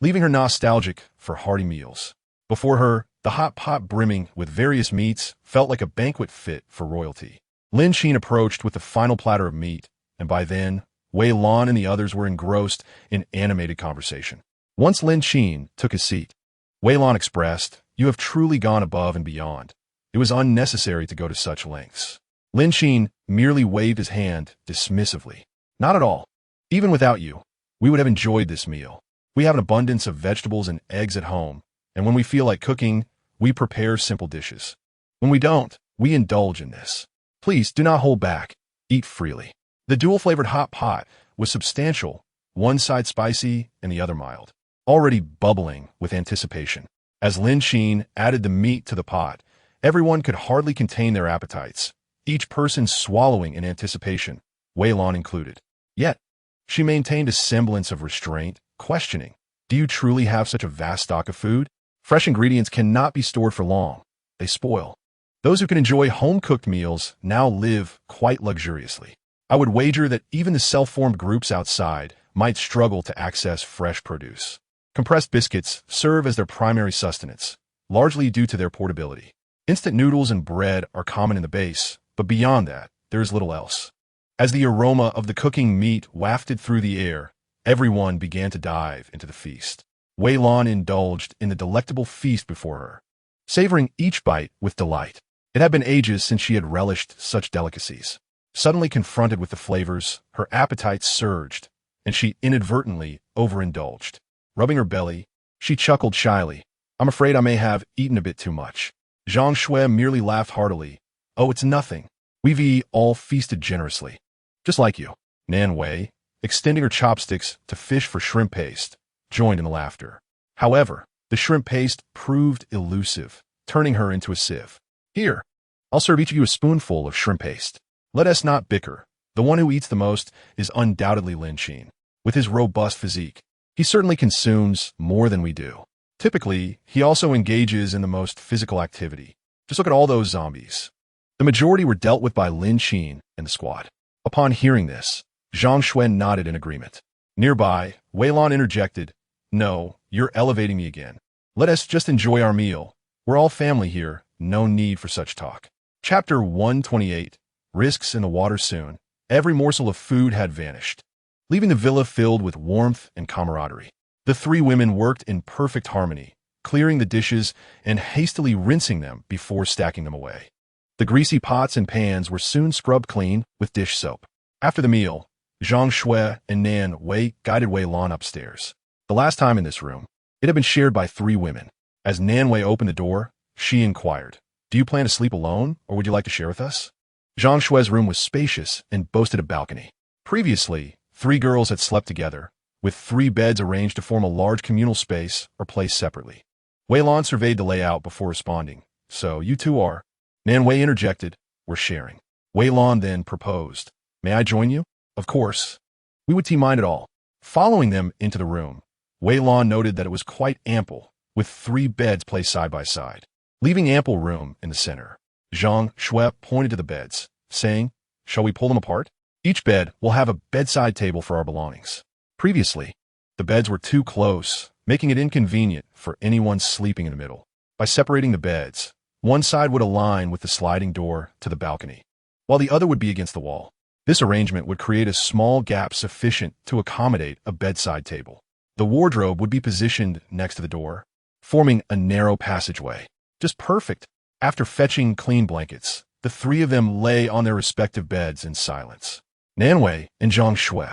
leaving her nostalgic for hearty meals. Before her, the hot pot brimming with various meats felt like a banquet fit for royalty. Lin Qin approached with the final platter of meat, and by then, Wei Lan and the others were engrossed in animated conversation. Once Lin Qin took his seat, Wei Lan expressed, "You have truly gone above and beyond. It was unnecessary to go to such lengths." Lin Qin merely waved his hand dismissively. "Not at all. Even without you, we would have enjoyed this meal. We have an abundance of vegetables and eggs at home, and when we feel like cooking, we prepare simple dishes. When we don't, we indulge in this. Please do not hold back. Eat freely." The dual-flavored hot pot was substantial, one side spicy and the other mild, already bubbling with anticipation. As Lin Qin added the meat to the pot, everyone could hardly contain their appetites, each person swallowing in anticipation, Wei Lan included. Yet, she maintained a semblance of restraint, questioning, "Do you truly have such a vast stock of food? Fresh ingredients cannot be stored for long. They spoil." Those who can enjoy home-cooked meals now live quite luxuriously. I would wager that even the self-formed groups outside might struggle to access fresh produce. Compressed biscuits serve as their primary sustenance, largely due to their portability. Instant noodles and bread are common in the base, but beyond that, there is little else. As the aroma of the cooking meat wafted through the air, everyone began to dive into the feast. Wei Lan indulged in the delectable feast before her, savoring each bite with delight. It had been ages since she had relished such delicacies. Suddenly confronted with the flavors, her appetite surged, and she inadvertently overindulged. Rubbing her belly, she chuckled shyly. "I'm afraid I may have eaten a bit too much." Zhang Shui merely laughed heartily. "Oh, it's nothing. We've all feasted generously. Just like you." Nan Wei, extending her chopsticks to fish for shrimp paste, joined in the laughter. However, the shrimp paste proved elusive, turning her into a sieve. "Here, I'll serve each of you a spoonful of shrimp paste. Let us not bicker. The one who eats the most is undoubtedly Lin Qin. With his robust physique, he certainly consumes more than we do. Typically, he also engages in the most physical activity. Just look at all those zombies." The majority were dealt with by Lin Qin and the squad. Upon hearing this, Zhang Shui nodded in agreement. Nearby, Wei Lan interjected, "No, you're elevating me again. Let us just enjoy our meal. We're all family here, no need for such talk." Chapter 128. Risks in the water. Soon, every morsel of food had vanished, leaving the villa filled with warmth and camaraderie. The three women worked in perfect harmony, clearing the dishes and hastily rinsing them before stacking them away. The greasy pots and pans were soon scrubbed clean with dish soap. After the meal, Zhang Shui and Nan Wei guided Wei Lan upstairs. The last time in this room, it had been shared by three women. As Nan Wei opened the door, she inquired, "Do you plan to sleep alone, or would you like to share with us?" Zhang Shui's room was spacious and boasted a balcony. Previously, three girls had slept together, with three beds arranged to form a large communal space or placed separately. Wei Lan surveyed the layout before responding. "So, you two are?" Nan Wei interjected, "We're sharing." Wei Lan then proposed, "May I join you?" "Of course." "We would mind at all." Following them into the room, Wei Lan noted that it was quite ample, with three beds placed side by side, leaving ample room in the center. Zhang Shui pointed to the beds, saying, "Shall we pull them apart? Each bed will have a bedside table for our belongings." Previously, the beds were too close, making it inconvenient for anyone sleeping in the middle. By separating the beds, one side would align with the sliding door to the balcony, while the other would be against the wall. This arrangement would create a small gap sufficient to accommodate a bedside table. The wardrobe would be positioned next to the door, forming a narrow passageway. Just perfect. After fetching clean blankets, the three of them lay on their respective beds in silence. Nan Wei and Zhang Shui,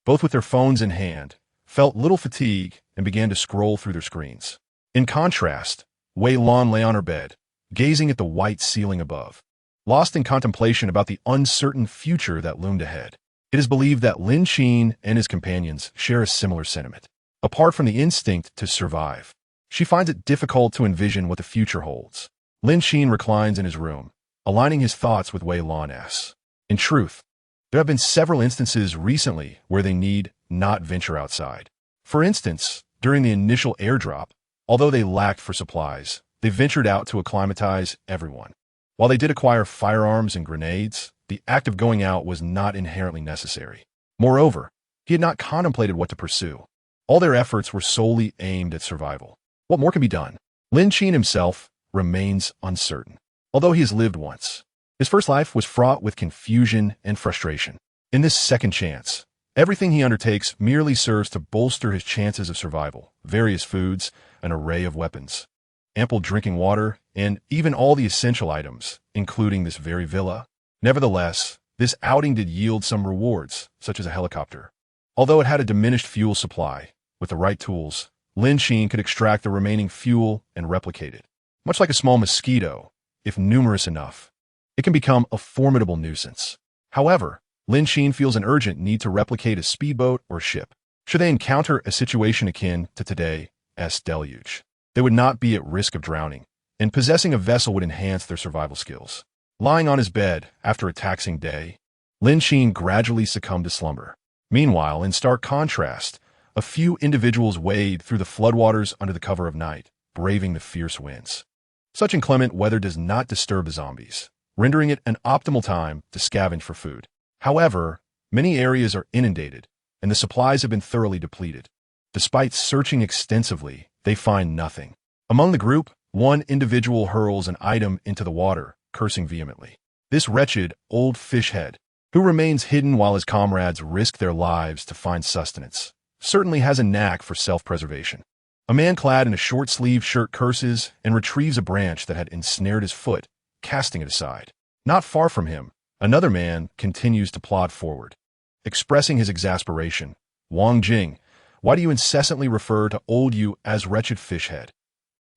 both with their phones in hand, felt little fatigue and began to scroll through their screens. In contrast, Wei Lan lay on her bed, gazing at the white ceiling above, lost in contemplation about the uncertain future that loomed ahead. It is believed that Lin Qin and his companions share a similar sentiment. Apart from the instinct to survive, she finds it difficult to envision what the future holds. Lin Qin reclines in his room, aligning his thoughts with Wei Lan's. In truth, there have been several instances recently where they need not venture outside. For instance, during the initial airdrop, although they lacked for supplies, they ventured out to acclimatize everyone. While they did acquire firearms and grenades, the act of going out was not inherently necessary. Moreover, he had not contemplated what to pursue. All their efforts were solely aimed at survival. What more can be done? Lin Qin himself remains uncertain. Although he has lived once, his first life was fraught with confusion and frustration. In this second chance, everything he undertakes merely serves to bolster his chances of survival: various foods, an array of weapons, ample drinking water, and even all the essential items, including this very villa. Nevertheless, this outing did yield some rewards, such as a helicopter. Although it had a diminished fuel supply, with the right tools, Lin Qin could extract the remaining fuel and replicate it. Much like a small mosquito, if numerous enough, it can become a formidable nuisance. However, Lin Qin feels an urgent need to replicate a speedboat or ship. Should they encounter a situation akin to today's deluge, they would not be at risk of drowning, and possessing a vessel would enhance their survival skills. Lying on his bed after a taxing day, Lin Qin gradually succumbed to slumber. Meanwhile, in stark contrast, a few individuals wade through the floodwaters under the cover of night, braving the fierce winds. Such inclement weather does not disturb the zombies, rendering it an optimal time to scavenge for food. However, many areas are inundated, and the supplies have been thoroughly depleted. Despite searching extensively, they find nothing. Among the group, one individual hurls an item into the water, cursing vehemently. This wretched, old fish head, who remains hidden while his comrades risk their lives to find sustenance, certainly has a knack for self-preservation. A man clad in a short-sleeved shirt curses and retrieves a branch that had ensnared his foot, casting it aside. Not far from him, another man continues to plod forward. Expressing his exasperation, "Wang Jing, why do you incessantly refer to old you as wretched fishhead?"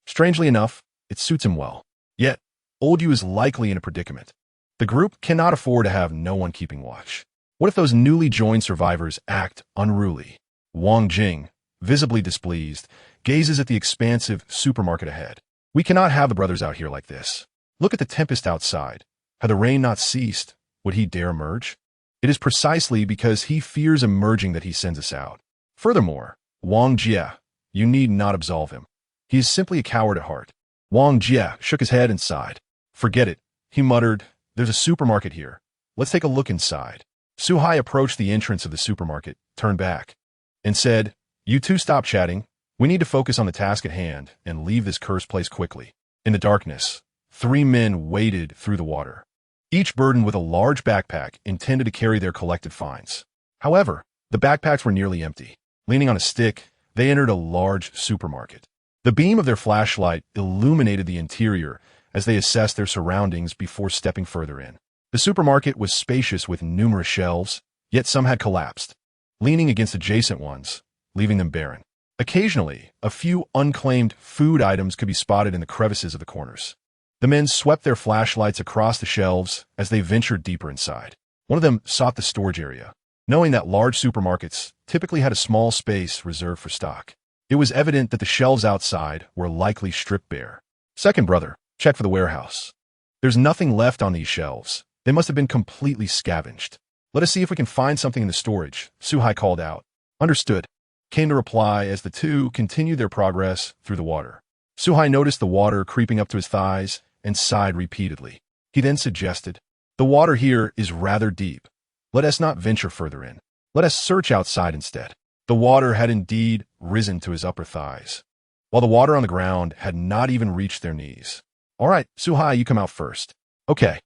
Strangely enough, it suits him well. Yet, old you is likely in a predicament. The group cannot afford to have no one keeping watch. What if those newly joined survivors act unruly? Wang Jing, visibly displeased, gazes at the expansive supermarket ahead. "We cannot have the brothers out here like this. Look at the tempest outside. Had the rain not ceased, would he dare emerge? It is precisely because he fears emerging that he sends us out. Furthermore, Wang Jie, you need not absolve him. He is simply a coward at heart." Wang Jie shook his head and sighed. "Forget it," he muttered. "There's a supermarket here. Let's take a look inside." Su Hai approached the entrance of the supermarket, turned back, and said, "You two stop chatting. We need to focus on the task at hand and leave this cursed place quickly." In the darkness, three men waded through the water, each burdened with a large backpack intended to carry their collected finds. However, the backpacks were nearly empty. Leaning on a stick, They entered a large supermarket. The beam of their flashlight illuminated the interior as they assessed their surroundings before stepping further in. The supermarket was spacious with numerous shelves, yet some had collapsed, leaning against adjacent ones, leaving them barren. Occasionally, a few unclaimed food items could be spotted in the crevices of the corners. The men swept their flashlights across the shelves as they ventured deeper inside. One of them sought the storage area, knowing that large supermarkets typically had a small space reserved for stock. It was evident that the shelves outside were likely stripped bare. Second brother, check for the warehouse. There's nothing left on these shelves. They must have been completely scavenged. Let us see if we can find something in the storage, Suhai called out. Understood, came the reply as the two continued their progress through the water. Suhai noticed the water creeping up to his thighs and sighed repeatedly. He then suggested, the water here is rather deep. Let us not venture further in. Let us search outside instead. The water had indeed risen to his upper thighs, while the water on the ground had not even reached their knees. All right, Suhai, you come out first. Okay.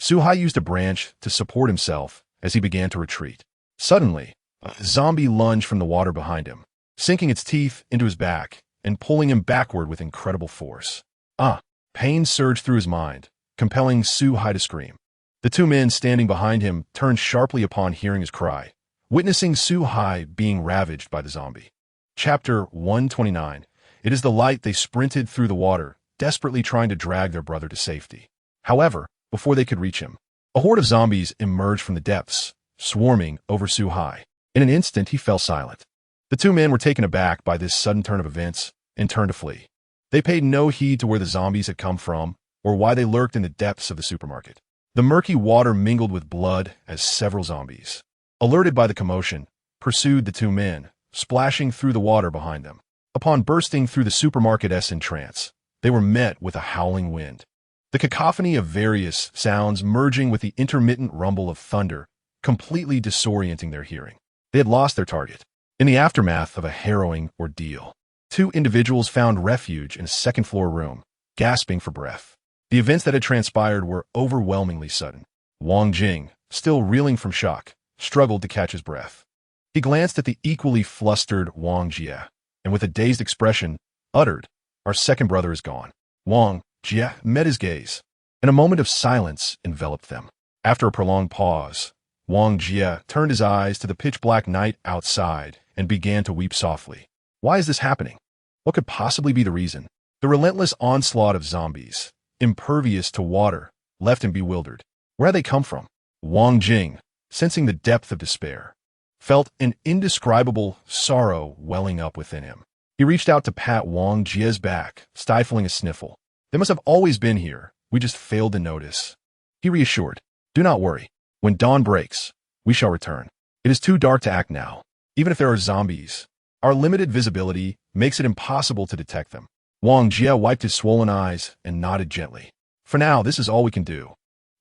Suhai used a branch to support himself as he began to retreat. Suddenly, a zombie lunged from the water behind him, sinking its teeth into his back and pulling him backward with incredible force. Pain surged through his mind, compelling Suhai to scream. The two men standing behind him turned sharply upon hearing his cry, witnessing Suhai being ravaged by the zombie. Chapter 129. It is the light. They sprinted through the water, desperately trying to drag their brother to safety. However, before they could reach him, a horde of zombies emerged from the depths, swarming over Suhai. In an instant, he fell silent. The two men were taken aback by this sudden turn of events and turned to flee. They paid no heed to where the zombies had come from or why they lurked in the depths of the supermarket. The murky water mingled with blood as several zombies, alerted by the commotion, pursued the two men, splashing through the water behind them. Upon bursting through the supermarket's entrance, they were met with a howling wind. The cacophony of various sounds merging with the intermittent rumble of thunder, completely disorienting their hearing. They had lost their target. In the aftermath of a harrowing ordeal, two individuals found refuge in a second-floor room, gasping for breath. The events that had transpired were overwhelmingly sudden. Wang Jing, still reeling from shock, struggled to catch his breath. He glanced at the equally flustered Wang Jie, and with a dazed expression, uttered, "Our second brother is gone." Wang Jie met his gaze, and a moment of silence enveloped them. After a prolonged pause, Wang Jie turned his eyes to the pitch-black night outside and began to weep softly. Why is this happening? What could possibly be the reason? The relentless onslaught of zombies, impervious to water, left him bewildered. Where had they come from? Wang Jing, sensing the depth of despair, felt an indescribable sorrow welling up within him. He reached out to pat Wang Jie's back, stifling a sniffle. They must have always been here. We just failed to notice. He reassured, "Do not worry. When dawn breaks, we shall return. It is too dark to act now. Even if there are zombies, our limited visibility makes it impossible to detect them." Wang Jie wiped his swollen eyes and nodded gently. "For now, this is all we can do.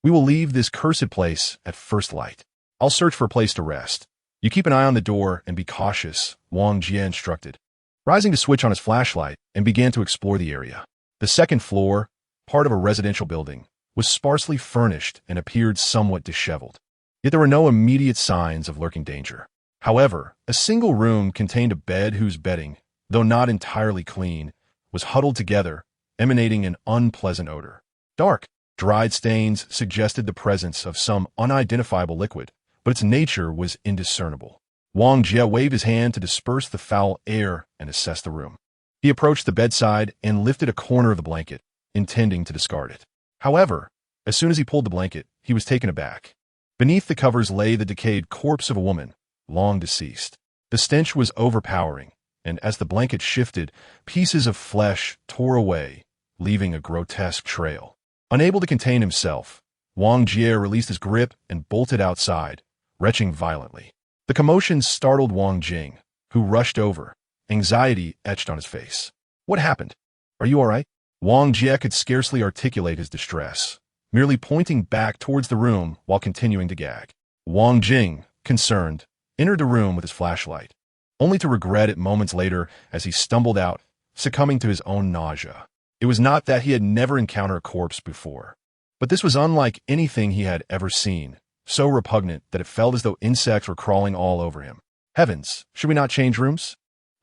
We will leave this cursed place at first light. I'll search for a place to rest. You keep an eye on the door and be cautious," Wang Jie instructed, rising to switch on his flashlight and began to explore the area. The second floor, part of a residential building, was sparsely furnished and appeared somewhat disheveled. Yet there were no immediate signs of lurking danger. However, a single room contained a bed whose bedding, though not entirely clean, was huddled together, emanating an unpleasant odor. Dark, dried stains suggested the presence of some unidentifiable liquid, but its nature was indiscernible. Wang Jie waved his hand to disperse the foul air and assess the room. He approached the bedside and lifted a corner of the blanket, intending to discard it. However, as soon as he pulled the blanket, he was taken aback. Beneath the covers lay the decayed corpse of a woman, long deceased. The stench was overpowering, and as the blanket shifted, pieces of flesh tore away, leaving a grotesque trail. Unable to contain himself, Wang Jie released his grip and bolted outside, retching violently. The commotion startled Wang Jing, who rushed over, anxiety etched on his face. "What happened? Are you all right?" Wang Jie could scarcely articulate his distress, merely pointing back towards the room while continuing to gag. Wang Jing, concerned, entered the room with his flashlight, only to regret it moments later as he stumbled out, succumbing to his own nausea. It was not that he had never encountered a corpse before, but this was unlike anything he had ever seen, so repugnant that it felt as though insects were crawling all over him. Heavens, should we not change rooms?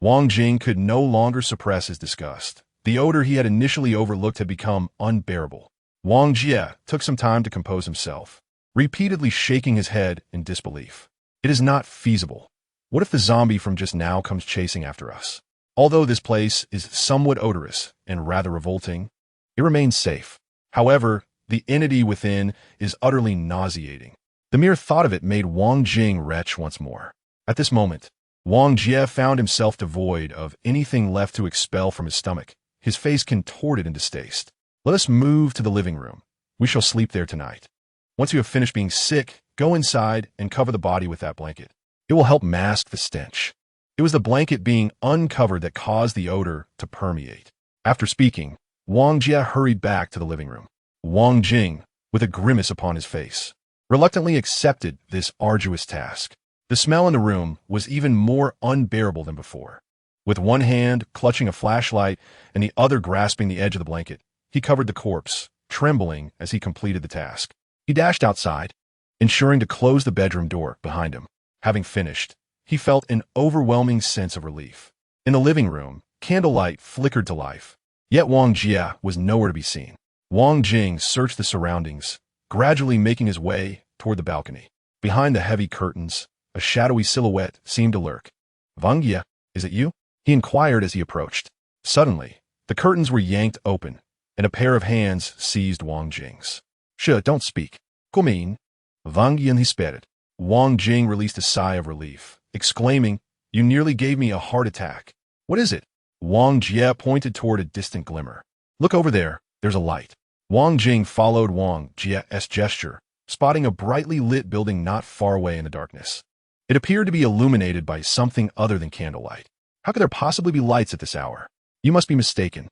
Wang Jing could no longer suppress his disgust. The odor he had initially overlooked had become unbearable. Wang Jie took some time to compose himself, repeatedly shaking his head in disbelief. It is not feasible. What if the zombie from just now comes chasing after us? Although this place is somewhat odorous and rather revolting, it remains safe. However, the entity within is utterly nauseating. The mere thought of it made Wang Jing retch once more. At this moment, Wang Jie found himself devoid of anything left to expel from his stomach, his face contorted in distaste. Let us move to the living room. We shall sleep there tonight. Once you have finished being sick, go inside and cover the body with that blanket. It will help mask the stench. It was the blanket being uncovered that caused the odor to permeate. After speaking, Wang Jie hurried back to the living room. Wang Jing, with a grimace upon his face, reluctantly accepted this arduous task. The smell in the room was even more unbearable than before. With one hand clutching a flashlight and the other grasping the edge of the blanket, he covered the corpse, trembling as he completed the task. He dashed outside, ensuring to close the bedroom door behind him. Having finished, he felt an overwhelming sense of relief. In the living room, candlelight flickered to life. Yet Wang Jie was nowhere to be seen. Wang Jing searched the surroundings, gradually making his way toward the balcony. Behind the heavy curtains, a shadowy silhouette seemed to lurk. "Wang Jie, is it you?" he inquired as he approached. Suddenly, the curtains were yanked open, and a pair of hands seized Wang Jing's. "Shh, don't speak. Come in." Wang Jie whispered. Wang Jing released a sigh of relief, exclaiming, "You nearly gave me a heart attack." "What is it?" Wang Jie pointed toward a distant glimmer. "Look over there. There's a light." Wang Jing followed Wang Jie's gesture, spotting a brightly lit building not far away in the darkness. It appeared to be illuminated by something other than candlelight. How could there possibly be lights at this hour? "You must be mistaken.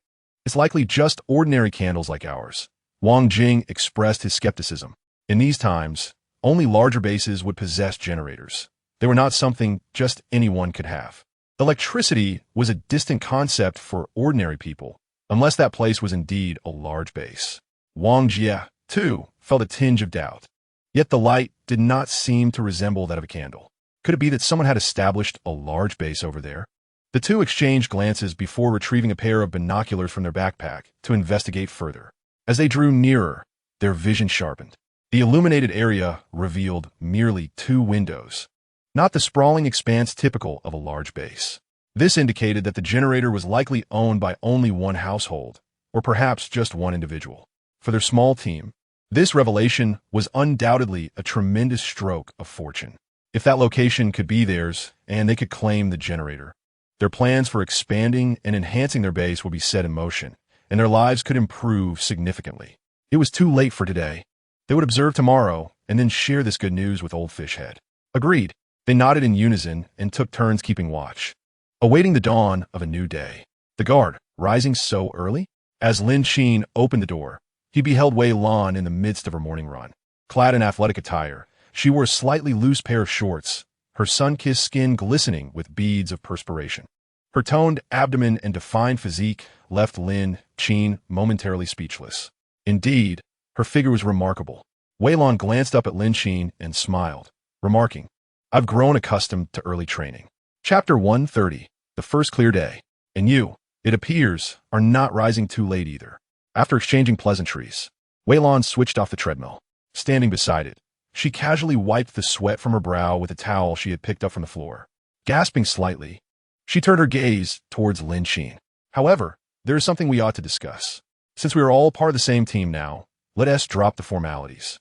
It's likely just ordinary candles like ours." Wang Jing expressed his skepticism. In these times, only larger bases would possess generators. They were not something just anyone could have. Electricity was a distant concept for ordinary people, unless that place was indeed a large base. Wang Jie, too, felt a tinge of doubt. Yet the light did not seem to resemble that of a candle. Could it be that someone had established a large base over there? The two exchanged glances before retrieving a pair of binoculars from their backpack to investigate further. As they drew nearer, their vision sharpened. The illuminated area revealed merely 2 windows, not the sprawling expanse typical of a large base. This indicated that the generator was likely owned by only one household, or perhaps just one individual. For their small team, this revelation was undoubtedly a tremendous stroke of fortune. If that location could be theirs, and they could claim the generator, their plans for expanding and enhancing their base would be set in motion, and their lives could improve significantly. It was too late for today. They would observe tomorrow, and then share this good news with Old Fishhead. Agreed. They nodded in unison and took turns keeping watch, awaiting the dawn of a new day. The guard, rising so early? As Lin Qin opened the door, he beheld Wei Lan in the midst of her morning run. Clad in athletic attire, she wore a slightly loose pair of shorts, her sun-kissed skin glistening with beads of perspiration. Her toned abdomen and defined physique left Lin Qin momentarily speechless. Indeed, her figure was remarkable. Wei Lan glanced up at Lin Qin and smiled, remarking, "I've grown accustomed to early training." Chapter 130, The First Clear Day. And you, it appears, are not rising too late either. After exchanging pleasantries, Wei Lan switched off the treadmill. Standing beside it, she casually wiped the sweat from her brow with a towel she had picked up from the floor. Gasping slightly, she turned her gaze towards Lin Qin. "However, there is something we ought to discuss. Since we are all part of the same team now, let us drop the formalities.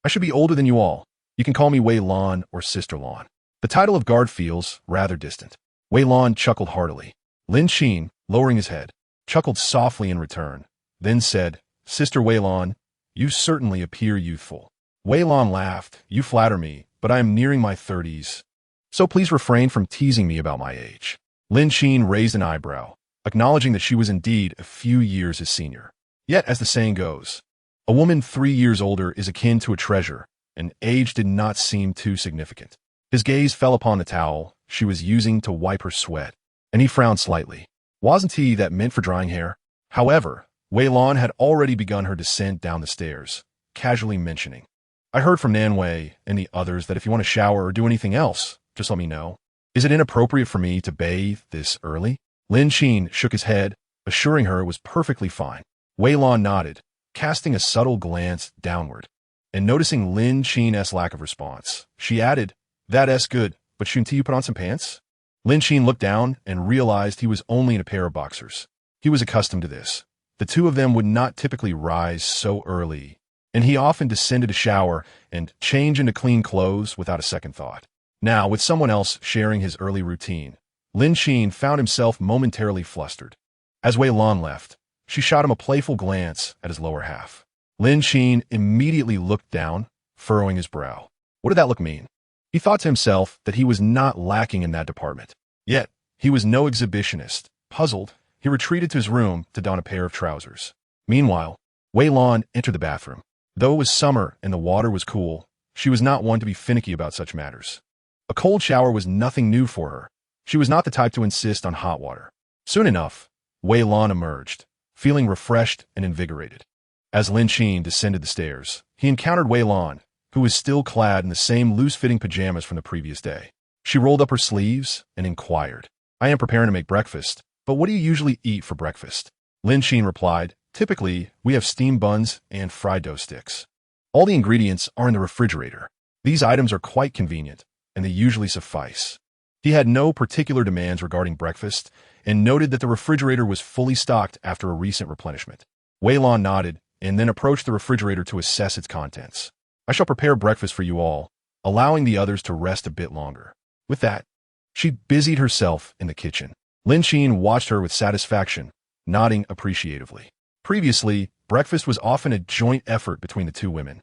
I should be older than you all. You can call me Wei Lan or Sister Lan. The title of guard feels rather distant." Wei Lan chuckled heartily. Lin Qin, lowering his head, chuckled softly in return, then said, "Sister Wei Lan, you certainly appear youthful." Wei Lan laughed. "You flatter me, but I am nearing my 30s. So please refrain from teasing me about my age." Lin Qin raised an eyebrow, acknowledging that she was indeed a few years his senior. Yet, as the saying goes, a woman 3 years older is akin to a treasure, and age did not seem too significant. His gaze fell upon the towel she was using to wipe her sweat, and he frowned slightly. Wasn't he that meant for drying hair? However, Wei Lan had already begun her descent down the stairs, casually mentioning, "I heard from Nan Wei and the others that if you want to shower or do anything else, just let me know." Is it inappropriate for me to bathe this early? Lin Qin shook his head, assuring her it was perfectly fine. Wei Lan nodded, casting a subtle glance downward. And noticing Lin Qin's lack of response, she added, "That's good, but shouldn't you put on some pants?" Lin Qin looked down and realized he was only in a pair of boxers. He was accustomed to this. The two of them would not typically rise so early, and he often descended to shower and change into clean clothes without a second thought. Now, with someone else sharing his early routine, Lin Qin found himself momentarily flustered. As Wei Lan left, she shot him a playful glance at his lower half. Lin Qin immediately looked down, furrowing his brow. What did that look mean? He thought to himself that he was not lacking in that department. Yet, he was no exhibitionist. Puzzled, he retreated to his room to don a pair of trousers. Meanwhile, Wei Lan entered the bathroom. Though it was summer and the water was cool, she was not one to be finicky about such matters. A cold shower was nothing new for her. She was not the type to insist on hot water. Soon enough, Wei Lan emerged, feeling refreshed and invigorated. As Lin Qin descended the stairs, he encountered Wei Lan, who was still clad in the same loose-fitting pajamas from the previous day. She rolled up her sleeves and inquired, "I am preparing to make breakfast, but what do you usually eat for breakfast?" Lin Qin replied, "Typically, we have steamed buns and fried dough sticks. All the ingredients are in the refrigerator. These items are quite convenient, and they usually suffice." He had no particular demands regarding breakfast and noted that the refrigerator was fully stocked after a recent replenishment. Wei Lan nodded and then approached the refrigerator to assess its contents. "I shall prepare breakfast for you all, allowing the others to rest a bit longer." With that, she busied herself in the kitchen. Lin Qin watched her with satisfaction, nodding appreciatively. Previously, breakfast was often a joint effort between the two women.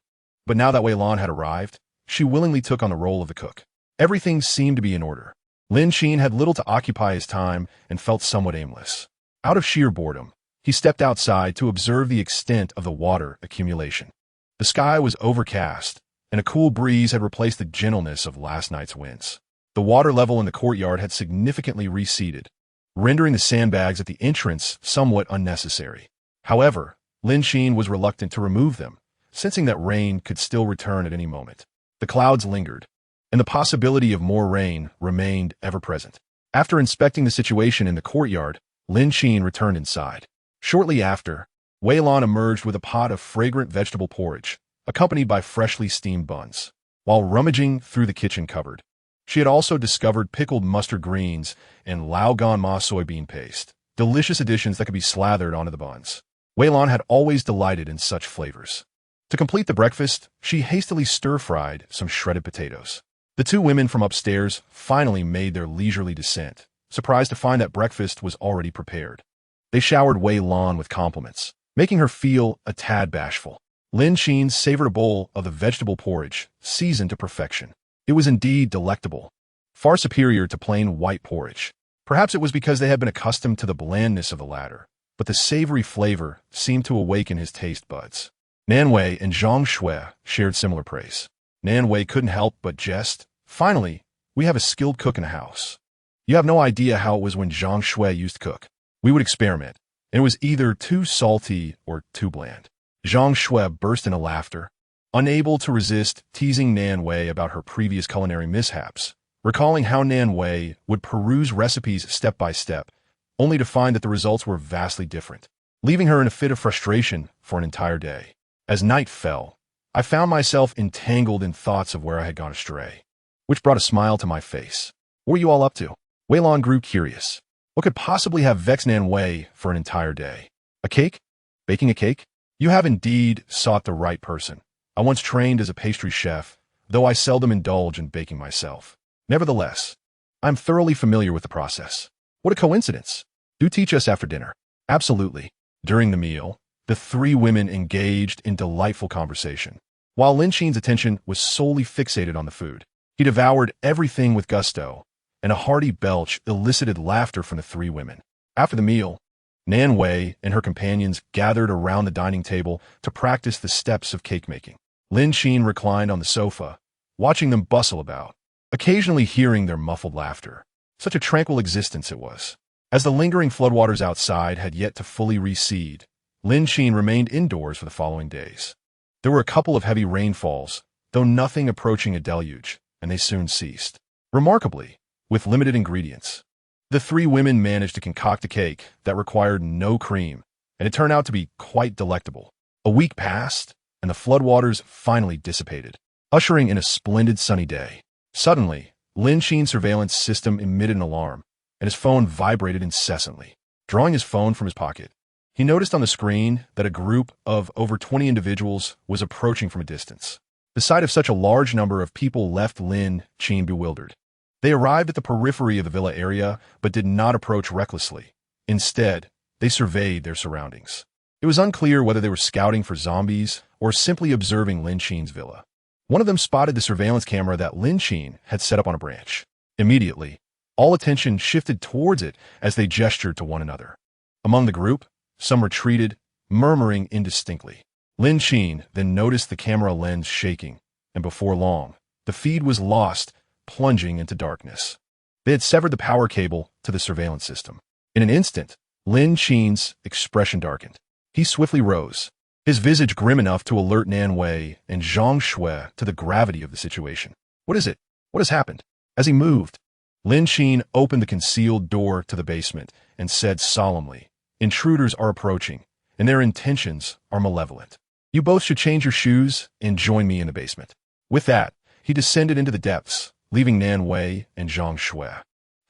But now that Wei Lan had arrived, she willingly took on the role of the cook. Everything seemed to be in order. Lin Qin had little to occupy his time and felt somewhat aimless. Out of sheer boredom, he stepped outside to observe the extent of the water accumulation. The sky was overcast, and a cool breeze had replaced the gentleness of last night's winds. The water level in the courtyard had significantly receded, rendering the sandbags at the entrance somewhat unnecessary. However, Lin Qin was reluctant to remove them, sensing that rain could still return at any moment. The clouds lingered, and the possibility of more rain remained ever present. After inspecting the situation in the courtyard, Lin Qin returned inside. Shortly after, Wei Lan emerged with a pot of fragrant vegetable porridge, accompanied by freshly steamed buns. While rummaging through the kitchen cupboard, she had also discovered pickled mustard greens and Laogan Ma soybean paste, delicious additions that could be slathered onto the buns. Wei Lan had always delighted in such flavors. To complete the breakfast, she hastily stir-fried some shredded potatoes. The two women from upstairs finally made their leisurely descent, surprised to find that breakfast was already prepared. They showered Wei Lan with compliments, making her feel a tad bashful. Lin Qin savored a bowl of the vegetable porridge, seasoned to perfection. It was indeed delectable, far superior to plain white porridge. Perhaps it was because they had been accustomed to the blandness of the latter, but the savory flavor seemed to awaken his taste buds. Nan Wei and Zhang Shui shared similar praise. Nan Wei couldn't help but jest, "Finally, we have a skilled cook in the house. You have no idea how it was when Zhang Shui used to cook. We would experiment, and it was either too salty or too bland." Zhang Shui burst into laughter, unable to resist teasing Nan Wei about her previous culinary mishaps, recalling how Nan Wei would peruse recipes step by step, only to find that the results were vastly different, leaving her in a fit of frustration for an entire day. As night fell, I found myself entangled in thoughts of where I had gone astray, which brought a smile to my face. "What were you all up to?" Wei Lan grew curious. What could possibly have vexed Nan Wei for an entire day? A cake? Baking a cake? You have indeed sought the right person. I once trained as a pastry chef, though I seldom indulge in baking myself. Nevertheless, I'm thoroughly familiar with the process. What a coincidence. Do teach us after dinner. Absolutely. During the meal, the three women engaged in delightful conversation. While Lin Qin's attention was solely fixated on the food, he devoured everything with gusto, and a hearty belch elicited laughter from the three women. After the meal, Nan Wei and her companions gathered around the dining table to practice the steps of cake making. Lin Qin reclined on the sofa, watching them bustle about, occasionally hearing their muffled laughter. Such a tranquil existence it was. As the lingering floodwaters outside had yet to fully recede, Lin Qin remained indoors for the following days. There were a couple of heavy rainfalls, though nothing approaching a deluge, and they soon ceased. Remarkably, with limited ingredients. The three women managed to concoct a cake that required no cream, and it turned out to be quite delectable. A week passed, and the floodwaters finally dissipated, ushering in a splendid sunny day. Suddenly, Lin Qin's surveillance system emitted an alarm, and his phone vibrated incessantly. Drawing his phone from his pocket, he noticed on the screen that a group of over 20 individuals was approaching from a distance. The sight of such a large number of people left Lin Qin bewildered. They arrived at the periphery of the villa area, but did not approach recklessly. Instead, they surveyed their surroundings. It was unclear whether they were scouting for zombies or simply observing Lin Qin's villa. One of them spotted the surveillance camera that Lin Qin had set up on a branch. Immediately, all attention shifted towards it as they gestured to one another. Among the group, some retreated, murmuring indistinctly. Lin Qin then noticed the camera lens shaking, and before long, the feed was lost, plunging into darkness. They had severed the power cable to the surveillance system. In an instant, Lin Qin's expression darkened. He swiftly rose, his visage grim enough to alert Nan Wei and Zhang Shui to the gravity of the situation. What is it? What has happened? As he moved, Lin Qin opened the concealed door to the basement and said solemnly, "Intruders are approaching, and their intentions are malevolent. You both should change your shoes and join me in the basement." With that, he descended into the depths, leaving Nan Wei and Zhang Shui,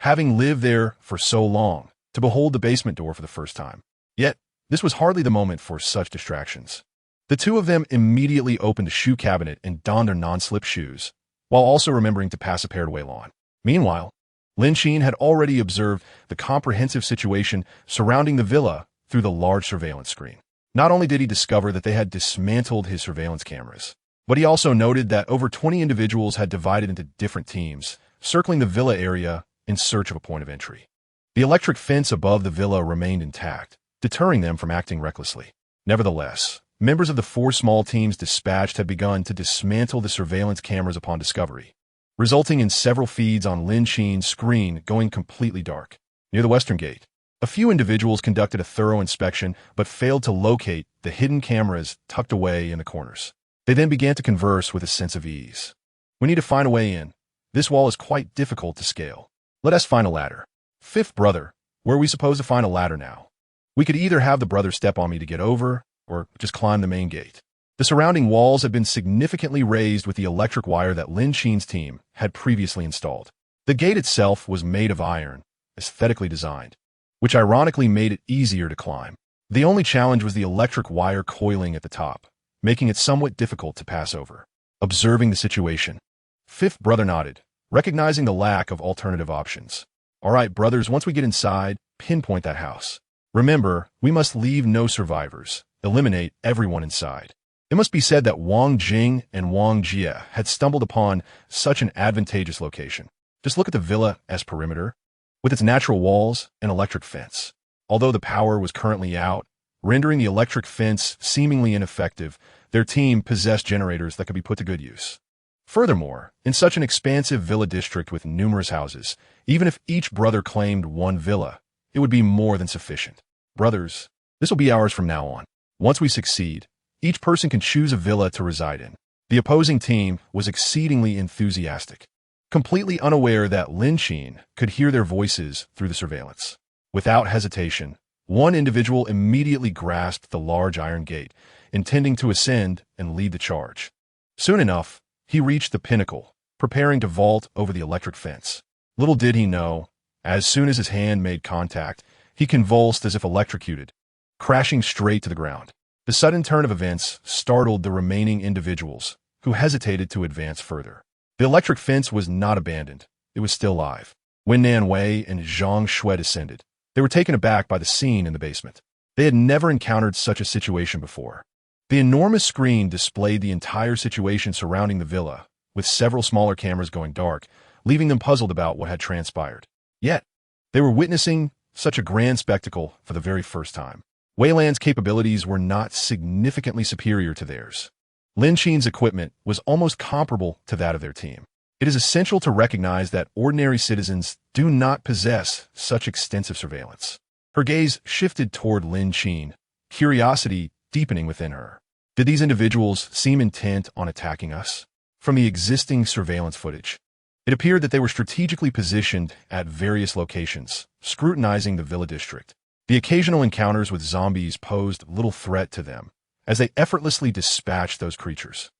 having lived there for so long, to behold the basement door for the first time. Yet, this was hardly the moment for such distractions. The two of them immediately opened a shoe cabinet and donned their non-slip shoes, while also remembering to pass a pair to Wei Lan. Meanwhile, Lin Qin had already observed the comprehensive situation surrounding the villa through the large surveillance screen. Not only did he discover that they had dismantled his surveillance cameras, but he also noted that over 20 individuals had divided into different teams, circling the villa area in search of a point of entry. The electric fence above the villa remained intact, deterring them from acting recklessly. Nevertheless, members of the four small teams dispatched had begun to dismantle the surveillance cameras upon discovery, resulting in several feeds on Lin Qin's screen going completely dark. Near the western gate, a few individuals conducted a thorough inspection but failed to locate the hidden cameras tucked away in the corners. They then began to converse with a sense of ease. "We need to find a way in. This wall is quite difficult to scale. Let us find a ladder." "Fifth brother, where are we supposed to find a ladder now? We could either have the brother step on me to get over, or just climb the main gate." The surrounding walls had been significantly raised with the electric wire that Lin Qin's team had previously installed. The gate itself was made of iron, aesthetically designed, which ironically made it easier to climb. The only challenge was the electric wire coiling at the top, making it somewhat difficult to pass over. Observing the situation, fifth brother nodded, recognizing the lack of alternative options. "All right, brothers, once we get inside, pinpoint that house. Remember, we must leave no survivors. Eliminate everyone inside." It must be said that Wang Jing and Wang Jie had stumbled upon such an advantageous location. Just look at the villa as perimeter, with its natural walls and electric fence. Although the power was currently out, rendering the electric fence seemingly ineffective, their team possessed generators that could be put to good use. Furthermore, in such an expansive villa district with numerous houses, even if each brother claimed one villa, it would be more than sufficient. "Brothers, this will be ours from now on. Once we succeed, each person can choose a villa to reside in." The opposing team was exceedingly enthusiastic, completely unaware that Lin Qin could hear their voices through the surveillance. Without hesitation, one individual immediately grasped the large iron gate, intending to ascend and lead the charge. Soon enough, he reached the pinnacle, preparing to vault over the electric fence. Little did he know, as soon as his hand made contact, he convulsed as if electrocuted, crashing straight to the ground. The sudden turn of events startled the remaining individuals, who hesitated to advance further. The electric fence was not abandoned. It was still live. When Nan Wei and Zhang Shui descended, they were taken aback by the scene in the basement. They had never encountered such a situation before. The enormous screen displayed the entire situation surrounding the villa, with several smaller cameras going dark, leaving them puzzled about what had transpired. Yet, they were witnessing such a grand spectacle for the very first time. Wei Lan's capabilities were not significantly superior to theirs. Lin Qin's equipment was almost comparable to that of their team. It is essential to recognize that ordinary citizens do not possess such extensive surveillance. Her gaze shifted toward Lin Qin, curiosity deepening within her. Did these individuals seem intent on attacking us? From the existing surveillance footage, It appeared that they were strategically positioned at various locations, scrutinizing the villa district. The occasional encounters with zombies posed little threat to them, as they effortlessly dispatched those creatures.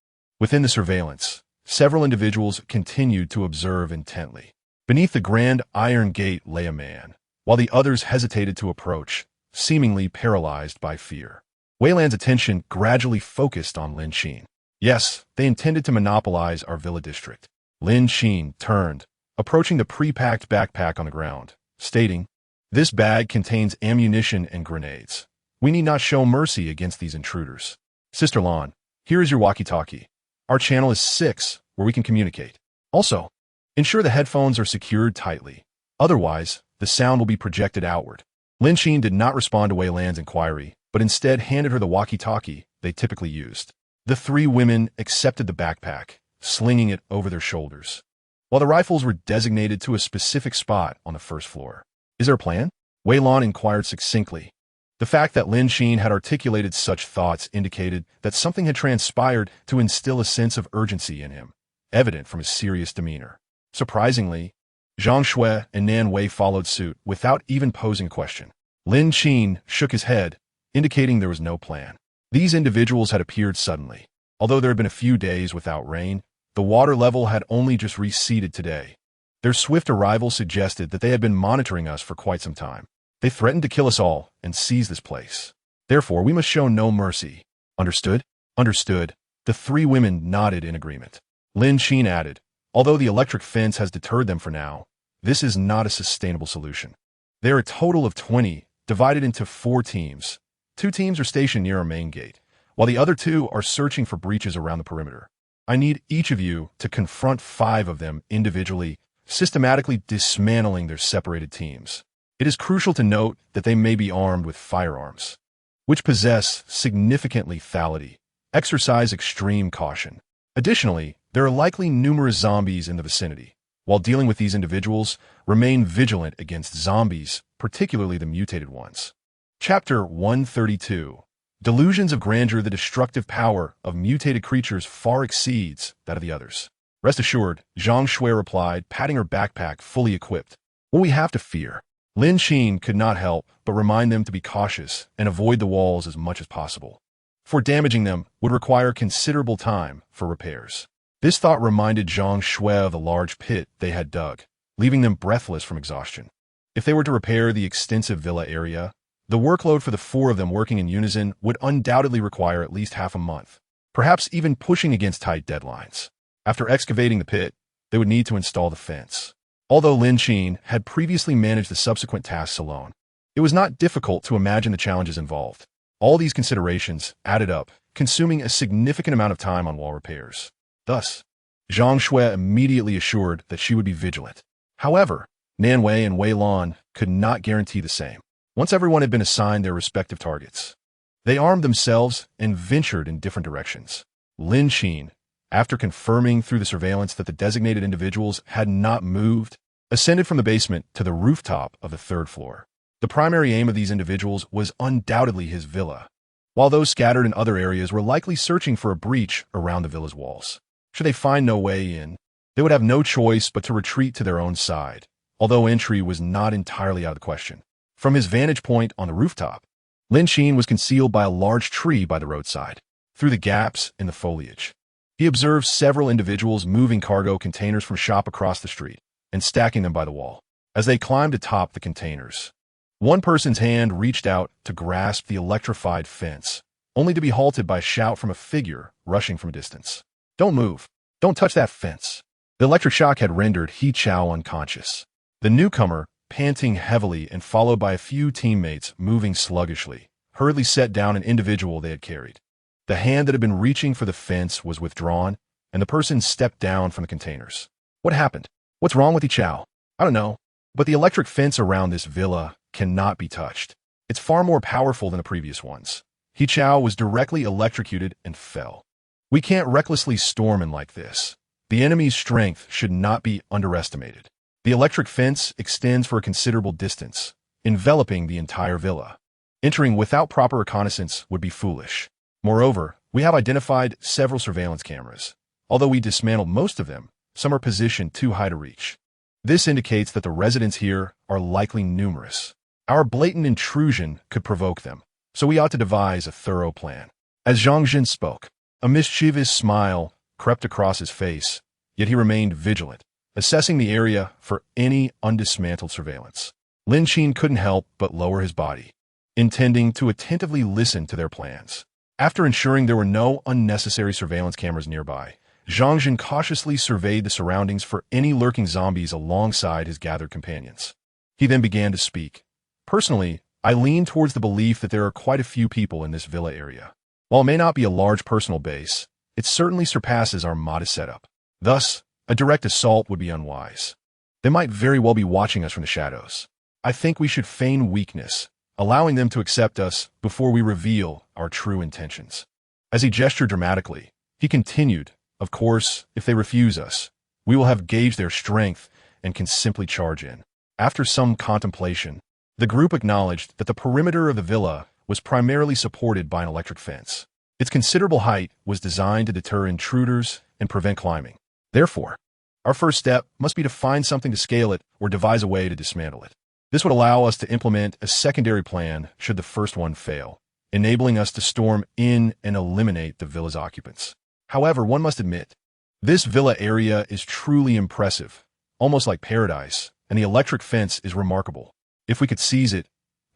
Within the surveillance, several individuals continued to observe intently. Beneath the grand iron gate lay a man, while the others hesitated to approach, seemingly paralyzed by fear. Weilan's attention gradually focused on Lin Qin. Yes, they intended to monopolize our villa district. Lin Qin turned, approaching the pre-packed backpack on the ground, stating, "This bag contains ammunition and grenades. We need not show mercy against these intruders. Sister Lan, here is your walkie-talkie. Our channel is 6, where we can communicate. Also, ensure the headphones are secured tightly. Otherwise, the sound will be projected outward." Lin Qin did not respond to Weilan's inquiry, but instead handed her the walkie-talkie they typically used. The three women accepted the backpack, slinging it over their shoulders, while the rifles were designated to a specific spot on the first floor. "Is there a plan?" Weilan inquired succinctly. The fact that Lin Qin had articulated such thoughts indicated that something had transpired to instill a sense of urgency in him, evident from his serious demeanor. Surprisingly, Zhang Shui and Nan Wei followed suit without even posing a question. Lin Qin shook his head, indicating there was no plan. These individuals had appeared suddenly. Although there had been a few days without rain, the water level had only just receded today. Their swift arrival suggested that they had been monitoring us for quite some time. They threatened to kill us all and seize this place. Therefore, we must show no mercy. Understood? Understood. The three women nodded in agreement. Lin Qin added, "Although the electric fence has deterred them for now, this is not a sustainable solution. There are a total of 20, divided into 4 teams. 2 teams are stationed near our main gate, while the other 2 are searching for breaches around the perimeter. I need each of you to confront 5 of them individually, systematically dismantling their separated teams. It is crucial to note that they may be armed with firearms, which possess significant lethality. Exercise extreme caution. Additionally, there are likely numerous zombies in the vicinity. While dealing with these individuals, remain vigilant against zombies, particularly the mutated ones." Chapter 132. Delusions of grandeur. The destructive power of mutated creatures far exceeds that of the others. "Rest assured," Zhang Shui replied, patting her backpack fully equipped. "What we have to fear." Lin Qin could not help but remind them to be cautious and avoid the walls as much as possible, for damaging them would require considerable time for repairs. This thought reminded Zhang Shui of the large pit they had dug, leaving them breathless from exhaustion. If they were to repair the extensive villa area, the workload for the 4 of them working in unison would undoubtedly require at least half a month, perhaps even pushing against tight deadlines. After excavating the pit, they would need to install the fence. Although Lin Qin had previously managed the subsequent tasks alone, it was not difficult to imagine the challenges involved. All these considerations added up, consuming a significant amount of time on wall repairs. Thus, Zhang Shui immediately assured that she would be vigilant. However, Nan Wei and Wei Lan could not guarantee the same. Once everyone had been assigned their respective targets, they armed themselves and ventured in different directions. Lin Qin, after confirming through the surveillance that the designated individuals had not moved, ascended from the basement to the rooftop of the 3rd floor. The primary aim of these individuals was undoubtedly his villa, while those scattered in other areas were likely searching for a breach around the villa's walls. Should they find no way in, they would have no choice but to retreat to their own side, although entry was not entirely out of the question. From his vantage point on the rooftop, Lin Qin was concealed by a large tree by the roadside. Through the gaps in the foliage, he observed several individuals moving cargo containers from shop across the street and stacking them by the wall. As they climbed atop the containers, one person's hand reached out to grasp the electrified fence, only to be halted by a shout from a figure rushing from a distance. "Don't move. Don't touch that fence." The electric shock had rendered He Chao unconscious. The newcomer, panting heavily and followed by a few teammates moving sluggishly, hurriedly set down an individual they had carried. The hand that had been reaching for the fence was withdrawn, and the person stepped down from the containers. "What happened? What's wrong with He Chao?" "I don't know, but the electric fence around this villa cannot be touched. It's far more powerful than the previous ones." He Chao was directly electrocuted and fell. "We can't recklessly storm in like this. The enemy's strength should not be underestimated. The electric fence extends for a considerable distance, enveloping the entire villa. Entering without proper reconnaissance would be foolish. Moreover, we have identified several surveillance cameras. Although we dismantled most of them, some are positioned too high to reach. This indicates that the residents here are likely numerous. Our blatant intrusion could provoke them, so we ought to devise a thorough plan. As Zhang Jin spoke, a mischievous smile crept across his face, yet he remained vigilant, assessing the area for any undismantled surveillance. Lin Qin couldn't help but lower his body, intending to attentively listen to their plans. After ensuring there were no unnecessary surveillance cameras nearby, Zhang Jin cautiously surveyed the surroundings for any lurking zombies alongside his gathered companions. He then began to speak. Personally, I lean towards the belief that there are quite a few people in this villa area. While it may not be a large personal base, it certainly surpasses our modest setup. Thus, a direct assault would be unwise. They might very well be watching us from the shadows. I think we should feign weakness, allowing them to accept us before we reveal our true intentions. As he gestured dramatically, he continued, of course, if they refuse us, we will have gauged their strength and can simply charge in. After some contemplation, the group acknowledged that the perimeter of the villa was primarily supported by an electric fence. Its considerable height was designed to deter intruders and prevent climbing. Therefore, our first step must be to find something to scale it or devise a way to dismantle it. This would allow us to implement a secondary plan should the first one fail, enabling us to storm in and eliminate the villa's occupants. However, one must admit, this villa area is truly impressive, almost like paradise, and the electric fence is remarkable. If we could seize it,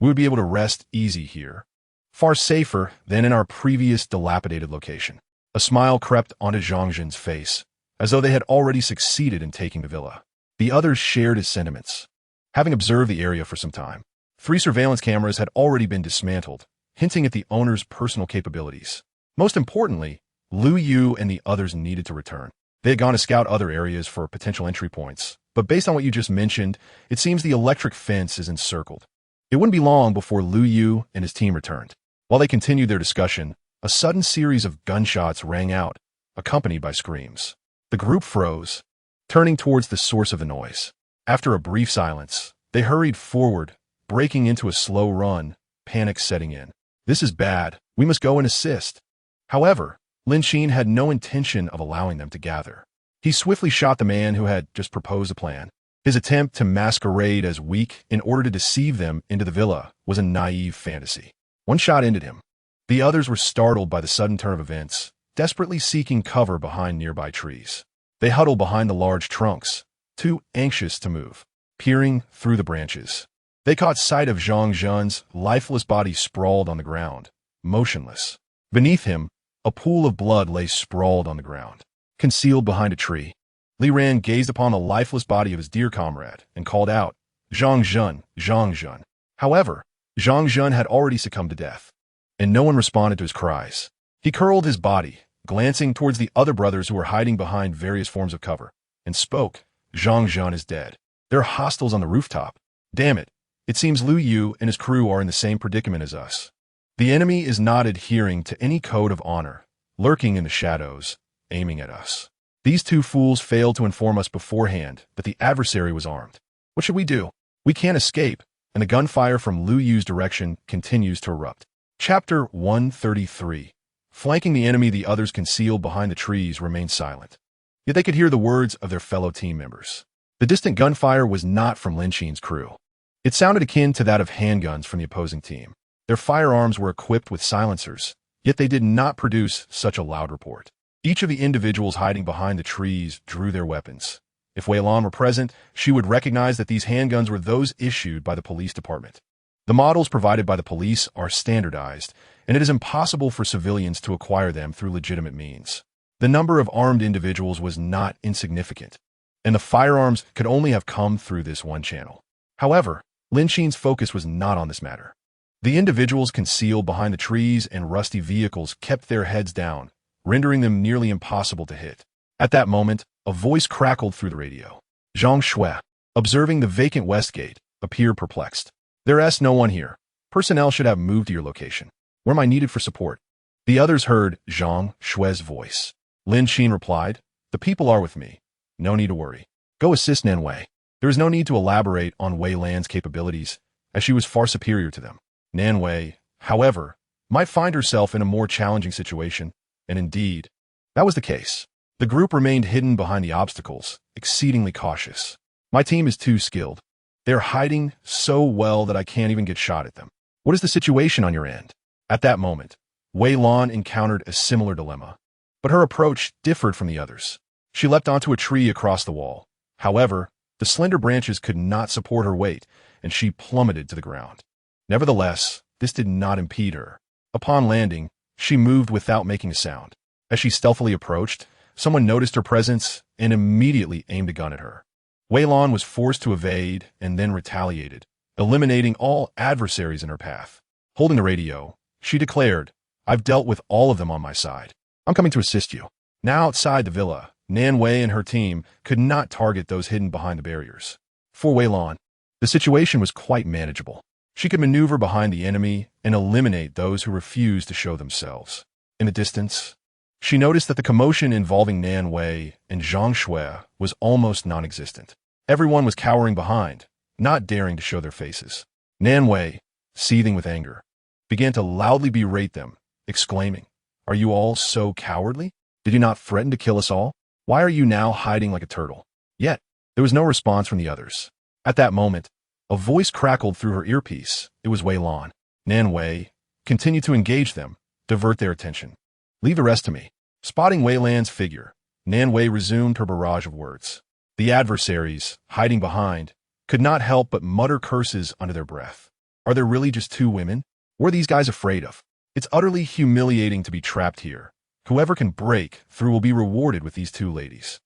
we would be able to rest easy here, far safer than in our previous dilapidated location. A smile crept onto Zhang Jin's face, as though they had already succeeded in taking the villa. The others shared his sentiments. Having observed the area for some time, 3 surveillance cameras had already been dismantled, hinting at the owner's personal capabilities. Most importantly, Lu Yu and the others needed to return. They had gone to scout other areas for potential entry points, but based on what you just mentioned, it seems the electric fence is encircled. It wouldn't be long before Lu Yu and his team returned. While they continued their discussion, a sudden series of gunshots rang out, accompanied by screams. The group froze, turning towards the source of the noise. After a brief silence, they hurried forward, breaking into a slow run, panic setting in. This is bad. We must go and assist. However, Lin Qin had no intention of allowing them to gather. He swiftly shot the man who had just proposed a plan. His attempt to masquerade as weak in order to deceive them into the villa was a naive fantasy. One shot ended him. The others were startled by the sudden turn of events, desperately seeking cover behind nearby trees. They huddled behind the large trunks, too anxious to move, peering through the branches. They caught sight of Zhang Jun's lifeless body sprawled on the ground, motionless. Beneath him, a pool of blood lay sprawled on the ground. Concealed behind a tree, Li Ran gazed upon the lifeless body of his dear comrade and called out, Zhang Jun, Zhang Jun. However, Zhang Jun had already succumbed to death, and no one responded to his cries. He curled his body, glancing towards the other brothers who were hiding behind various forms of cover, and spoke, Zhang Jun is dead. There are hostiles on the rooftop. Damn it. It seems Lu Yu and his crew are in the same predicament as us. The enemy is not adhering to any code of honor, lurking in the shadows, aiming at us. These 2 fools failed to inform us beforehand that the adversary was armed. What should we do? We can't escape, and the gunfire from Lu Yu's direction continues to erupt. Chapter 133. Flanking the enemy, the others concealed behind the trees remained silent. Yet they could hear the words of their fellow team members. The distant gunfire was not from Lin Qin's crew. It sounded akin to that of handguns from the opposing team. Their firearms were equipped with silencers, yet they did not produce such a loud report. Each of the individuals hiding behind the trees drew their weapons. If Wei Lan were present, she would recognize that these handguns were those issued by the police department. The models provided by the police are standardized, and it is impossible for civilians to acquire them through legitimate means. The number of armed individuals was not insignificant, and the firearms could only have come through this one channel. However, Lin Qin's focus was not on this matter. The individuals concealed behind the trees and rusty vehicles kept their heads down, rendering them nearly impossible to hit. At that moment, a voice crackled through the radio. Zhang Shui, observing the vacant west gate, appeared perplexed. There's no one here. Personnel should have moved to your location. Where am I needed for support? The others heard Zhang Shui's voice. Lin Qin replied, the people are with me. No need to worry. Go assist Nan Wei. There is no need to elaborate on Wei Lan's capabilities, as she was far superior to them. Nan Wei, however, might find herself in a more challenging situation, and indeed, that was the case. The group remained hidden behind the obstacles, exceedingly cautious. My team is too skilled. They are hiding so well that I can't even get shot at them. What is the situation on your end? At that moment, Wei Lan encountered a similar dilemma. But her approach differed from the others. She leapt onto a tree across the wall. However, the slender branches could not support her weight, and she plummeted to the ground. Nevertheless, this did not impede her. Upon landing, she moved without making a sound. As she stealthily approached, someone noticed her presence and immediately aimed a gun at her. Wei Lan was forced to evade and then retaliated, eliminating all adversaries in her path. Holding the radio, she declared, "I've dealt with all of them on my side. I'm coming to assist you." Now outside the villa, Nan Wei and her team could not target those hidden behind the barriers. For Wei Lan, the situation was quite manageable. She could maneuver behind the enemy and eliminate those who refused to show themselves. In the distance, she noticed that the commotion involving Nan Wei and Zhang Shui was almost non-existent. Everyone was cowering behind, not daring to show their faces. Nan Wei, seething with anger, began to loudly berate them, exclaiming, "Are you all so cowardly? Did you not threaten to kill us all? Why are you now hiding like a turtle?" Yet, there was no response from the others. At that moment, a voice crackled through her earpiece. It was Wei Lan. Nan Wei continued to engage them, divert their attention. "Leave the rest to me." Spotting Wei Lan's figure, Nan Wei resumed her barrage of words. The adversaries, hiding behind, could not help but mutter curses under their breath. Are there really just two women? What are these guys afraid of? It's utterly humiliating to be trapped here. Whoever can break through will be rewarded with these two ladies.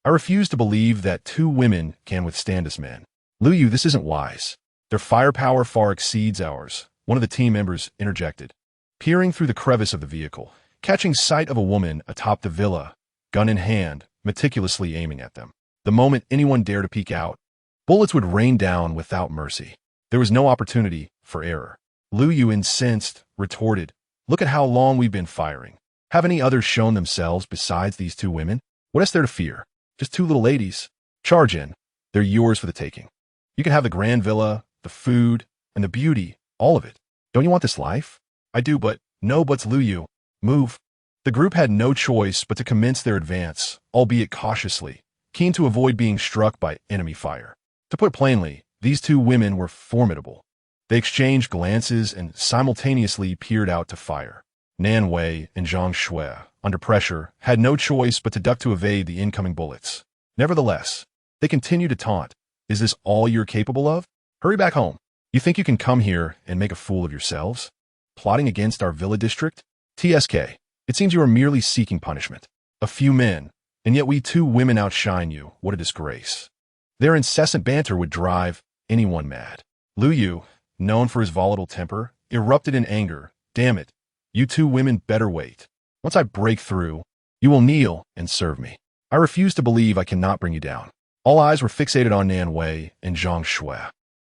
I refuse to believe that two women can withstand us men. Lu Yu, this isn't wise. Their firepower far exceeds ours, one of the team members interjected. Peering through the crevice of the vehicle, catching sight of a woman atop the villa, gun in hand, meticulously aiming at them. The moment anyone dared to peek out, bullets would rain down without mercy. There was no opportunity for error. Lu Yu, incensed, retorted, "Look at how long we've been firing. Have any others shown themselves besides these two women? What is there to fear? Just two little ladies. Charge in. They're yours for the taking. You can have the grand villa, the food, and the beauty, all of it. Don't you want this life?" "I do, but..." "No buts, Lu Yu. Move." The group had no choice but to commence their advance, albeit cautiously, keen to avoid being struck by enemy fire. To put it plainly, these two women were formidable. They exchanged glances and simultaneously peered out to fire. Nan Wei and Zhang Shui, under pressure, had no choice but to duck to evade the incoming bullets. Nevertheless, they continued to taunt. "Is this all you're capable of? Hurry back home. You think you can come here and make a fool of yourselves? Plotting against our villa district? TSK, it seems you are merely seeking punishment. A few men, and yet we two women outshine you. What a disgrace." Their incessant banter would drive anyone mad. Lu Yu, known for his volatile temper, erupted in anger. "Damn it. You two women better wait. Once I break through, you will kneel and serve me. I refuse to believe I cannot bring you down." All eyes were fixated on Nan Wei and Zhang Shui,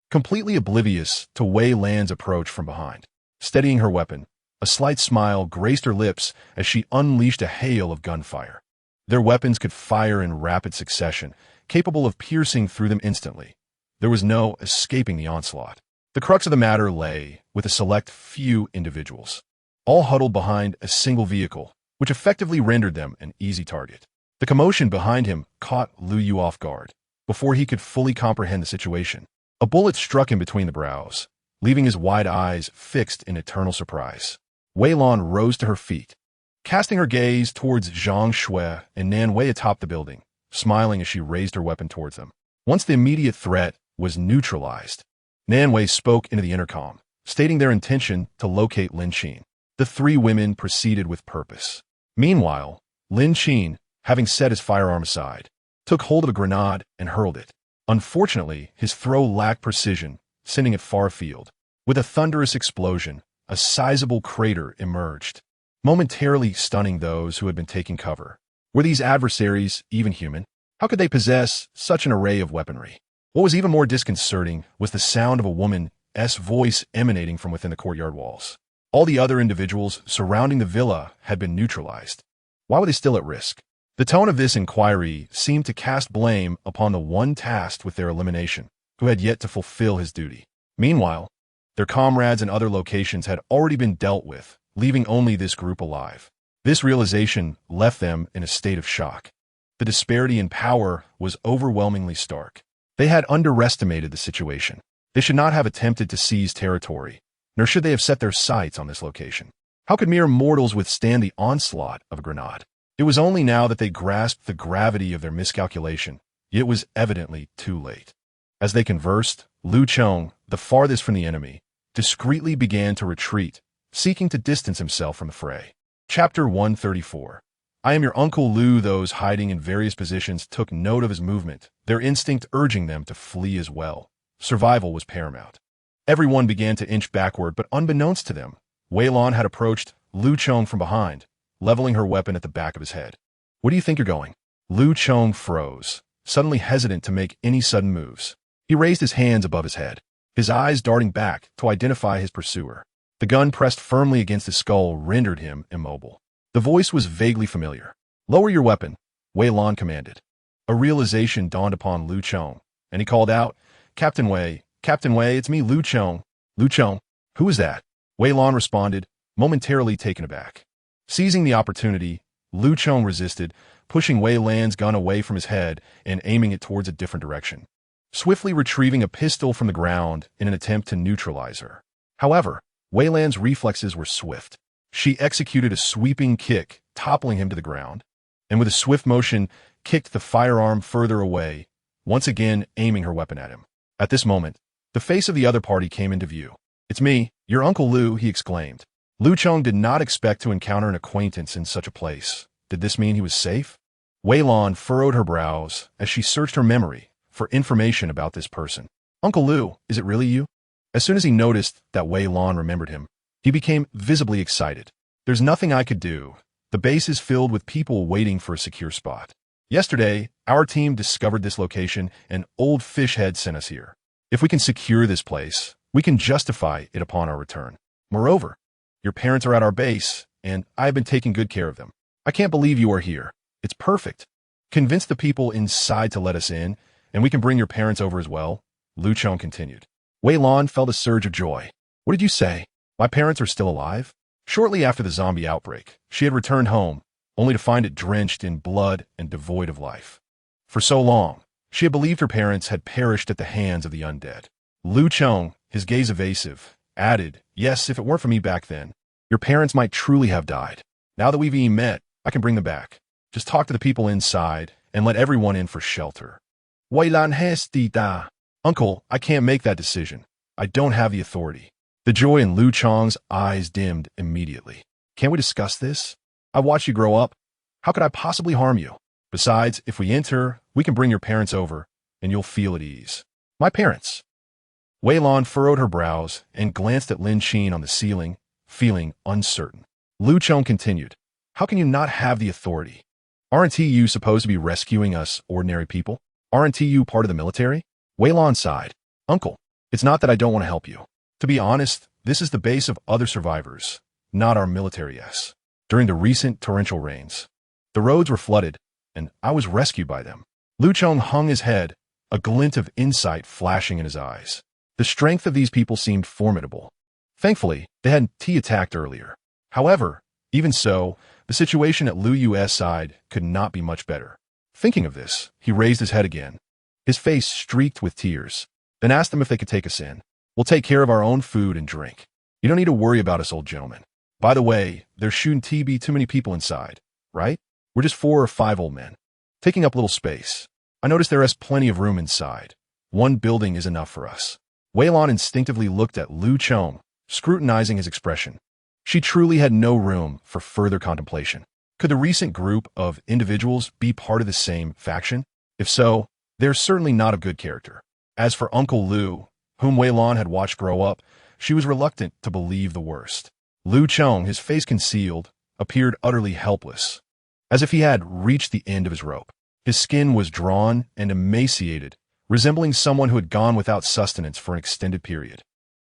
completely oblivious to Wei Lan's approach from behind. Steadying her weapon, a slight smile graced her lips as she unleashed a hail of gunfire. Their weapons could fire in rapid succession, capable of piercing through them instantly. There was no escaping the onslaught. The crux of the matter lay with a select few individuals, all huddled behind a single vehicle, which effectively rendered them an easy target. The commotion behind him caught Lu Yu off guard. Before he could fully comprehend the situation, a bullet struck him between the brows, leaving his wide eyes fixed in eternal surprise. Wei Lan rose to her feet, casting her gaze towards Zhang Shui and Nan Wei atop the building, smiling as she raised her weapon towards them. Once the immediate threat was neutralized, Nan Wei spoke into the intercom, stating their intention to locate Lin Qin. The three women proceeded with purpose. Meanwhile, Lin Qin, having set his firearm aside, took hold of a grenade and hurled it. Unfortunately, his throw lacked precision, sending it far afield. With a thunderous explosion, a sizable crater emerged, momentarily stunning those who had been taking cover. Were these adversaries even human? How could they possess such an array of weaponry? What was even more disconcerting was the sound of a woman's voice emanating from within the courtyard walls. All the other individuals surrounding the villa had been neutralized. Why were they still at risk? The tone of this inquiry seemed to cast blame upon the one tasked with their elimination, who had yet to fulfill his duty. Meanwhile, their comrades in other locations had already been dealt with, leaving only this group alive. This realization left them in a state of shock. The disparity in power was overwhelmingly stark. They had underestimated the situation. They should not have attempted to seize territory, nor should they have set their sights on this location. How could mere mortals withstand the onslaught of a grenade? It was only now that they grasped the gravity of their miscalculation, yet it was evidently too late. As they conversed, Lin Qin, the farthest from the enemy, discreetly began to retreat, seeking to distance himself from the fray. Chapter 134. I am your Uncle Lu. Those hiding in various positions took note of his movement, their instinct urging them to flee as well. Survival was paramount. Everyone began to inch backward, but unbeknownst to them, Wei Lan had approached Lin Qin from behind, leveling her weapon at the back of his head. Where do you think you're going? Lin Qin froze, suddenly hesitant to make any sudden moves. He raised his hands above his head, his eyes darting back to identify his pursuer. The gun pressed firmly against his skull rendered him immobile. The voice was vaguely familiar. Lower your weapon, Wei Lan commanded. A realization dawned upon Lin Qin, and he called out, Captain Wei, it's me, Lin Qin. Lin Qin, who is that? Wei Lan responded, momentarily taken aback. Seizing the opportunity, Lin Qin resisted, pushing Wei Lan's gun away from his head and aiming it towards a different direction, swiftly retrieving a pistol from the ground in an attempt to neutralize her. However, Wei Lan's reflexes were swift. She executed a sweeping kick, toppling him to the ground, and with a swift motion, kicked the firearm further away, once again aiming her weapon at him. At this moment, the face of the other party came into view. It's me, your Uncle Lu, he exclaimed. Lin Qin did not expect to encounter an acquaintance in such a place. Did this mean he was safe? Wei Lan furrowed her brows as she searched her memory for information about this person. Uncle Lu, is it really you? As soon as he noticed that Wei Lan remembered him, he became visibly excited. There's nothing I could do. The base is filled with people waiting for a secure spot. Yesterday, our team discovered this location and Old Fishhead sent us here. If we can secure this place, we can justify it upon our return. Moreover, your parents are at our base, and I have been taking good care of them. I can't believe you are here. It's perfect. Convince the people inside to let us in, and we can bring your parents over as well, Lin Qin continued. Wei Lan felt a surge of joy. What did you say? My parents are still alive? Shortly after the zombie outbreak, she had returned home, only to find it drenched in blood and devoid of life. For so long, she had believed her parents had perished at the hands of the undead. Lin Qin, his gaze evasive, added, yes, if it weren't for me back then, your parents might truly have died. Now that we've met, I can bring them back. Just talk to the people inside and let everyone in for shelter. Wei Lan has da. Uncle, I can't make that decision. I don't have the authority. The joy in Lin Qin's eyes dimmed immediately. Can't we discuss this? I watched you grow up. How could I possibly harm you? Besides, if we enter, we can bring your parents over, and you'll feel at ease. My parents. Wei Lan furrowed her brows and glanced at Lin Qin on the ceiling, feeling uncertain. Lin Qin continued, how can you not have the authority? Aren't you supposed to be rescuing us ordinary people? Aren't you part of the military? Wei Lan sighed. Uncle, it's not that I don't want to help you. To be honest, this is the base of other survivors, not our military S. During the recent torrential rains, the roads were flooded, and I was rescued by them. Lin Qin hung his head, a glint of insight flashing in his eyes. The strength of these people seemed formidable. Thankfully, they hadn't attacked earlier. However, even so, the situation at Lu Yu's side could not be much better. Thinking of this, he raised his head again, his face streaked with tears, then asked them if they could take us in. We'll take care of our own food and drink. You don't need to worry about us, old gentleman. By the way, there shouldn't be too many people inside, right? We're just 4 or 5 old men, taking up little space. I noticed there is plenty of room inside. One building is enough for us. Wei Lan instinctively looked at Lin Qin, scrutinizing his expression. She truly had no room for further contemplation. Could the recent group of individuals be part of the same faction? If so, they're certainly not of good character. As for Uncle Lu, whom Wei Lan had watched grow up, she was reluctant to believe the worst. Lin Qin, his face concealed, appeared utterly helpless, as if he had reached the end of his rope. His skin was drawn and emaciated, resembling someone who had gone without sustenance for an extended period.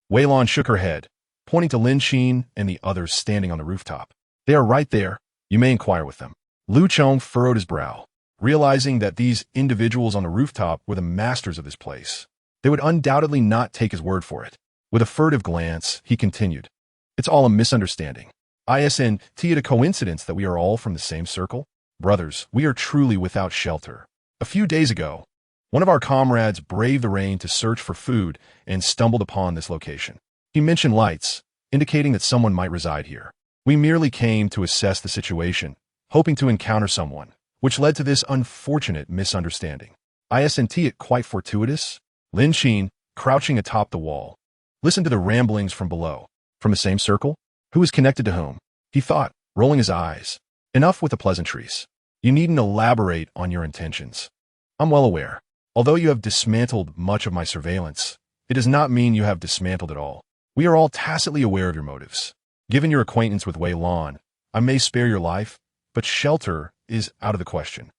Wei Lan shook her head, pointing to Lin Qin and the others standing on the rooftop. They are right there. You may inquire with them. Lin Qin furrowed his brow, realizing that these individuals on the rooftop were the masters of this place. They would undoubtedly not take his word for it. With a furtive glance, he continued, it's all a misunderstanding. Isn't it a coincidence that we are all from the same circle? Brothers, we are truly without shelter. A few days ago, one of our comrades braved the rain to search for food and stumbled upon this location. He mentioned lights, indicating that someone might reside here. We merely came to assess the situation, hoping to encounter someone, which led to this unfortunate misunderstanding. Isn't it quite fortuitous? Lin Qin, crouching atop the wall, listened to the ramblings from below. From the same circle? Who is connected to whom? He thought, rolling his eyes. Enough with the pleasantries. You needn't elaborate on your intentions. I'm well aware. Although you have dismantled much of my surveillance, it does not mean you have dismantled it all. We are all tacitly aware of your motives. Given your acquaintance with Wei Lan, I may spare your life, but shelter is out of the question.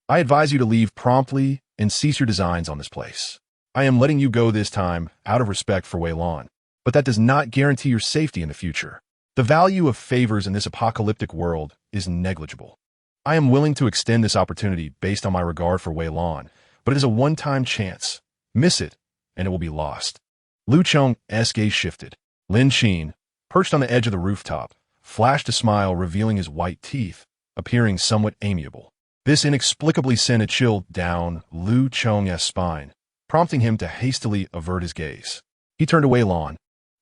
I advise you to leave promptly and cease your designs on this place. I am letting you go this time out of respect for Wei Lan, but that does not guarantee your safety in the future. The value of favors in this apocalyptic world is negligible. I am willing to extend this opportunity based on my regard for Wei Lan, but it is a one-time chance. Miss it, and it will be lost. Lu Cheng's gaze shifted. Lin Qin, perched on the edge of the rooftop, flashed a smile revealing his white teeth, appearing somewhat amiable. This inexplicably sent a chill down Lu Cheng's spine, prompting him to hastily avert his gaze. He turned to Wei Lan,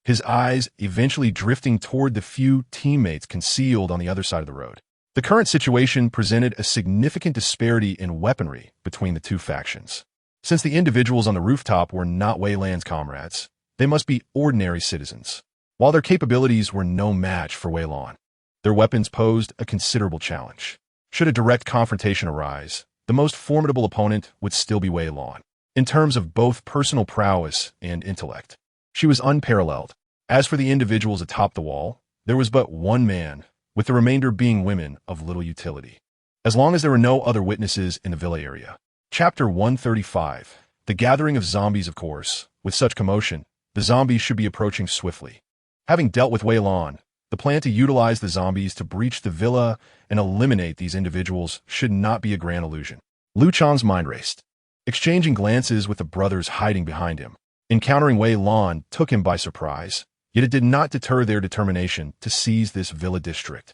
his eyes eventually drifting toward the few teammates concealed on the other side of the road. The current situation presented a significant disparity in weaponry between the two factions. Since the individuals on the rooftop were not Wei Lan's comrades, they must be ordinary citizens. While their capabilities were no match for Wei Lan, their weapons posed a considerable challenge. Should a direct confrontation arise, the most formidable opponent would still be Wei Lan. In terms of both personal prowess and intellect, she was unparalleled. As for the individuals atop the wall, there was but one man, with the remainder being women of little utility. As long as there were no other witnesses in the villa area. Chapter 135. The gathering of zombies, of course. With such commotion, the zombies should be approaching swiftly. Having dealt with Wei Lan, the plan to utilize the zombies to breach the villa and eliminate these individuals should not be a grand illusion. Lu Cheng's mind raced, exchanging glances with the brothers hiding behind him. Encountering Wei Lan took him by surprise, yet it did not deter their determination to seize this villa district.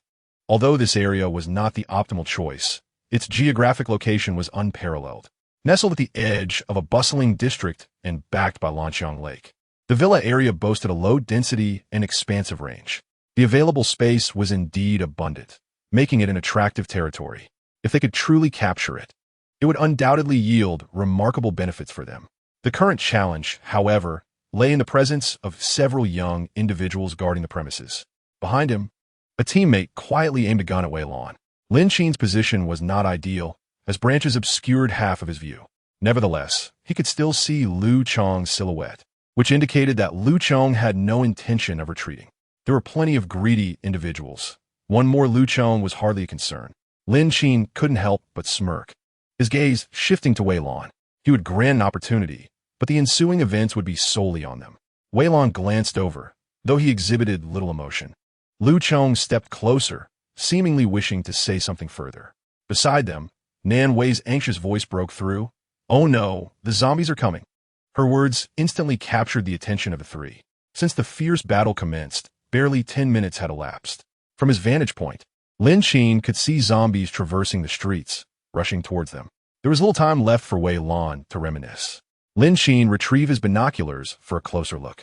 Although this area was not the optimal choice, its geographic location was unparalleled. Nestled at the edge of a bustling district and backed by Lanqiang Lake, the villa area boasted a low density and expansive range. The available space was indeed abundant, making it an attractive territory. If they could truly capture it, it would undoubtedly yield remarkable benefits for them. The current challenge, however, lay in the presence of several young individuals guarding the premises. Behind him, a teammate quietly aimed a gun at Wei Lan. Lin Qin's position was not ideal, as branches obscured half of his view. Nevertheless, he could still see Lu Cheng's silhouette, which indicated that Lu Cheng had no intention of retreating. There were plenty of greedy individuals. One more Lu Cheng was hardly a concern. Lin Qin couldn't help but smirk, his gaze shifting to Wei Lan. He would grant an opportunity, but the ensuing events would be solely on them. Wei Lan glanced over, though he exhibited little emotion. Lu Cheng stepped closer, seemingly wishing to say something further. Beside them, Nan Wei's anxious voice broke through. "Oh no, the zombies are coming." Her words instantly captured the attention of the three. Since the fierce battle commenced, barely 10 minutes had elapsed. From his vantage point, Lin Qin could see zombies traversing the streets, rushing towards them. There was little time left for Wei Lan to reminisce. Lin Qin retrieved his binoculars for a closer look.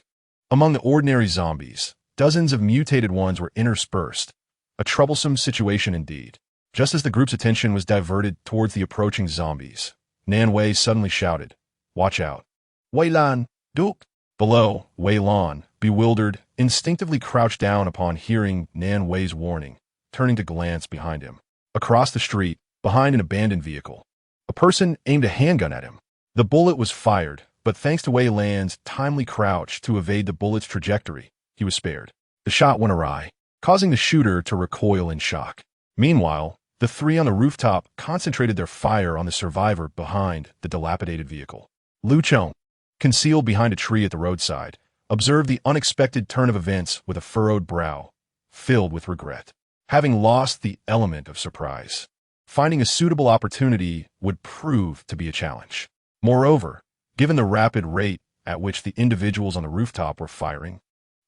Among the ordinary zombies, dozens of mutated ones were interspersed, a troublesome situation indeed. Just as the group's attention was diverted towards the approaching zombies, Nan Wei suddenly shouted, "Watch out." "Wei Lan, Duke!" Below, Wei Lan, bewildered, instinctively crouched down upon hearing Nan Wei's warning, turning to glance behind him. Across the street, behind an abandoned vehicle, a person aimed a handgun at him. The bullet was fired, but thanks to Wei Lan's timely crouch to evade the bullet's trajectory, he was spared. The shot went awry, causing the shooter to recoil in shock. Meanwhile, the three on the rooftop concentrated their fire on the survivor behind the dilapidated vehicle. Lu Cheng, concealed behind a tree at the roadside, observed the unexpected turn of events with a furrowed brow, filled with regret. Having lost the element of surprise, finding a suitable opportunity would prove to be a challenge. Moreover, given the rapid rate at which the individuals on the rooftop were firing,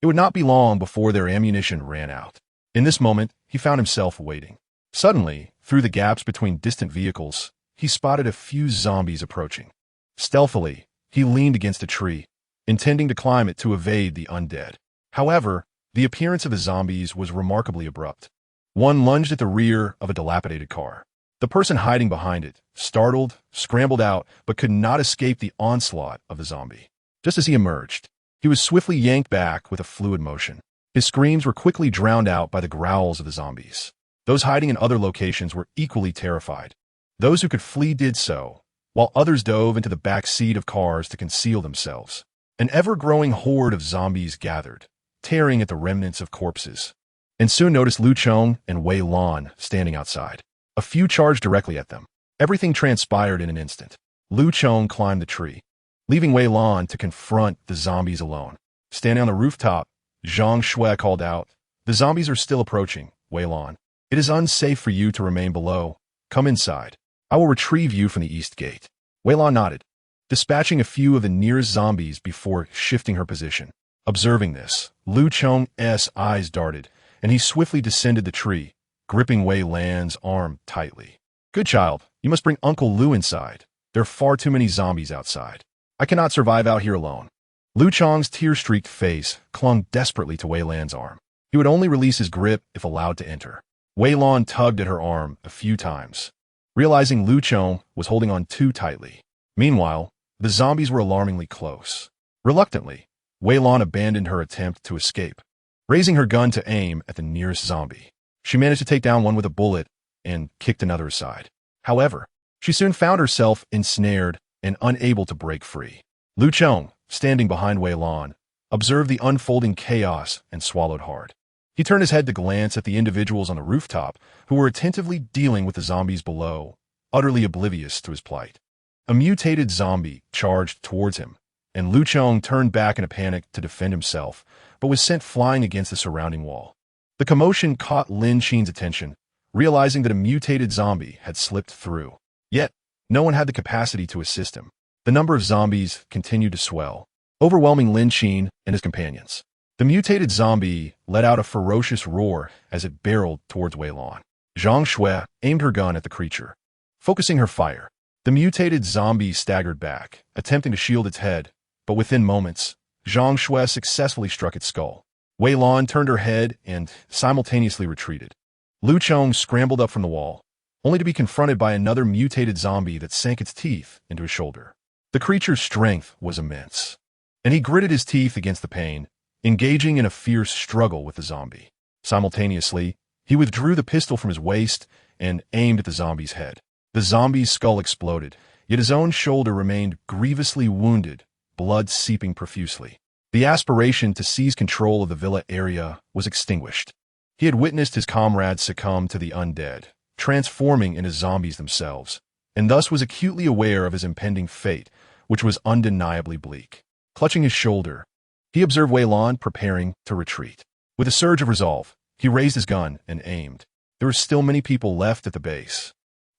it would not be long before their ammunition ran out. In this moment, he found himself waiting. Suddenly, Through the gaps between distant vehicles, he spotted a few zombies approaching. Stealthily, he leaned against a tree, intending to climb it to evade the undead. However, the appearance of the zombies was remarkably abrupt. One lunged at the rear of a dilapidated car. The person hiding behind it, startled, scrambled out, but could not escape the onslaught of the zombie. Just as he emerged, he was swiftly yanked back with a fluid motion. His screams were quickly drowned out by the growls of the zombies. Those hiding in other locations were equally terrified. Those who could flee did so, while others dove into the back seat of cars to conceal themselves. An ever-growing horde of zombies gathered, tearing at the remnants of corpses, and soon noticed Lin Qin and Wei Lan standing outside. A few charged directly at them. Everything transpired in an instant. Lin Qin climbed the tree, leaving Wei Lan to confront the zombies alone. Standing on the rooftop, Zhang Shui called out, "The zombies are still approaching, Wei Lan. It is unsafe for you to remain below. Come inside. I will retrieve you from the east gate." Wei Lan nodded, dispatching a few of the nearest zombies before shifting her position. Observing this, Lin Qin's eyes darted, and he swiftly descended the tree, gripping Wei Lan's arm tightly. "Good child, you must bring Uncle Lu inside. There are far too many zombies outside. I cannot survive out here alone." Lin Qin's tear-streaked face clung desperately to Wei Lan's arm. He would only release his grip if allowed to enter. Wei Lan tugged at her arm a few times, realizing Lin Qin was holding on too tightly. Meanwhile, the zombies were alarmingly close. Reluctantly, Wei Lan abandoned her attempt to escape, raising her gun to aim at the nearest zombie. She managed to take down one with a bullet and kicked another aside. However, she soon found herself ensnared and unable to break free. Lin Qin, standing behind Wei Lan, observed the unfolding chaos and swallowed hard. He turned his head to glance at the individuals on the rooftop who were attentively dealing with the zombies below, utterly oblivious to his plight. A mutated zombie charged towards him, and Lin Qin turned back in a panic to defend himself, but was sent flying against the surrounding wall. The commotion caught Lin Qin's attention, realizing that a mutated zombie had slipped through. Yet, no one had the capacity to assist him. The number of zombies continued to swell, overwhelming Lin Qin and his companions. The mutated zombie let out a ferocious roar as it barreled towards Wei Lan. Zhang Shui aimed her gun at the creature, focusing her fire. The mutated zombie staggered back, attempting to shield its head, but within moments, Zhang Shui successfully struck its skull. Wei Lan turned her head and simultaneously retreated. Lin Qin scrambled up from the wall, only to be confronted by another mutated zombie that sank its teeth into his shoulder. The creature's strength was immense, and he gritted his teeth against the pain, engaging in a fierce struggle with the zombie. Simultaneously, he withdrew the pistol from his waist and aimed at the zombie's head. The zombie's skull exploded, yet his own shoulder remained grievously wounded, blood seeping profusely. The aspiration to seize control of the villa area was extinguished. He had witnessed his comrades succumb to the undead, transforming into zombies themselves, and thus was acutely aware of his impending fate, which was undeniably bleak. Clutching his shoulder, he observed Wei Lan preparing to retreat. With a surge of resolve, he raised his gun and aimed. There were still many people left at the base,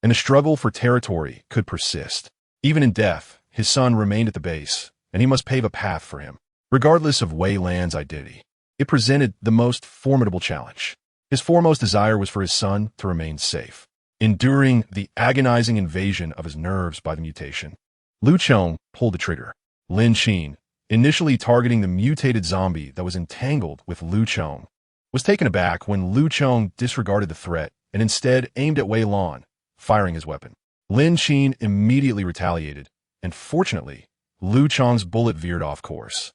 and the struggle for territory could persist. Even in death, his son remained at the base, and he must pave a path for him. Regardless of Wei Lan's identity, it presented the most formidable challenge. His foremost desire was for his son to remain safe. Enduring the agonizing invasion of his nerves by the mutation, Lin Qin pulled the trigger. Lin Qin, initially targeting the mutated zombie that was entangled with Lin Qin, was taken aback when Lin Qin disregarded the threat and instead aimed at Wei Lan, firing his weapon. Lin Qin immediately retaliated, and fortunately, Lin Qin's bullet veered off course,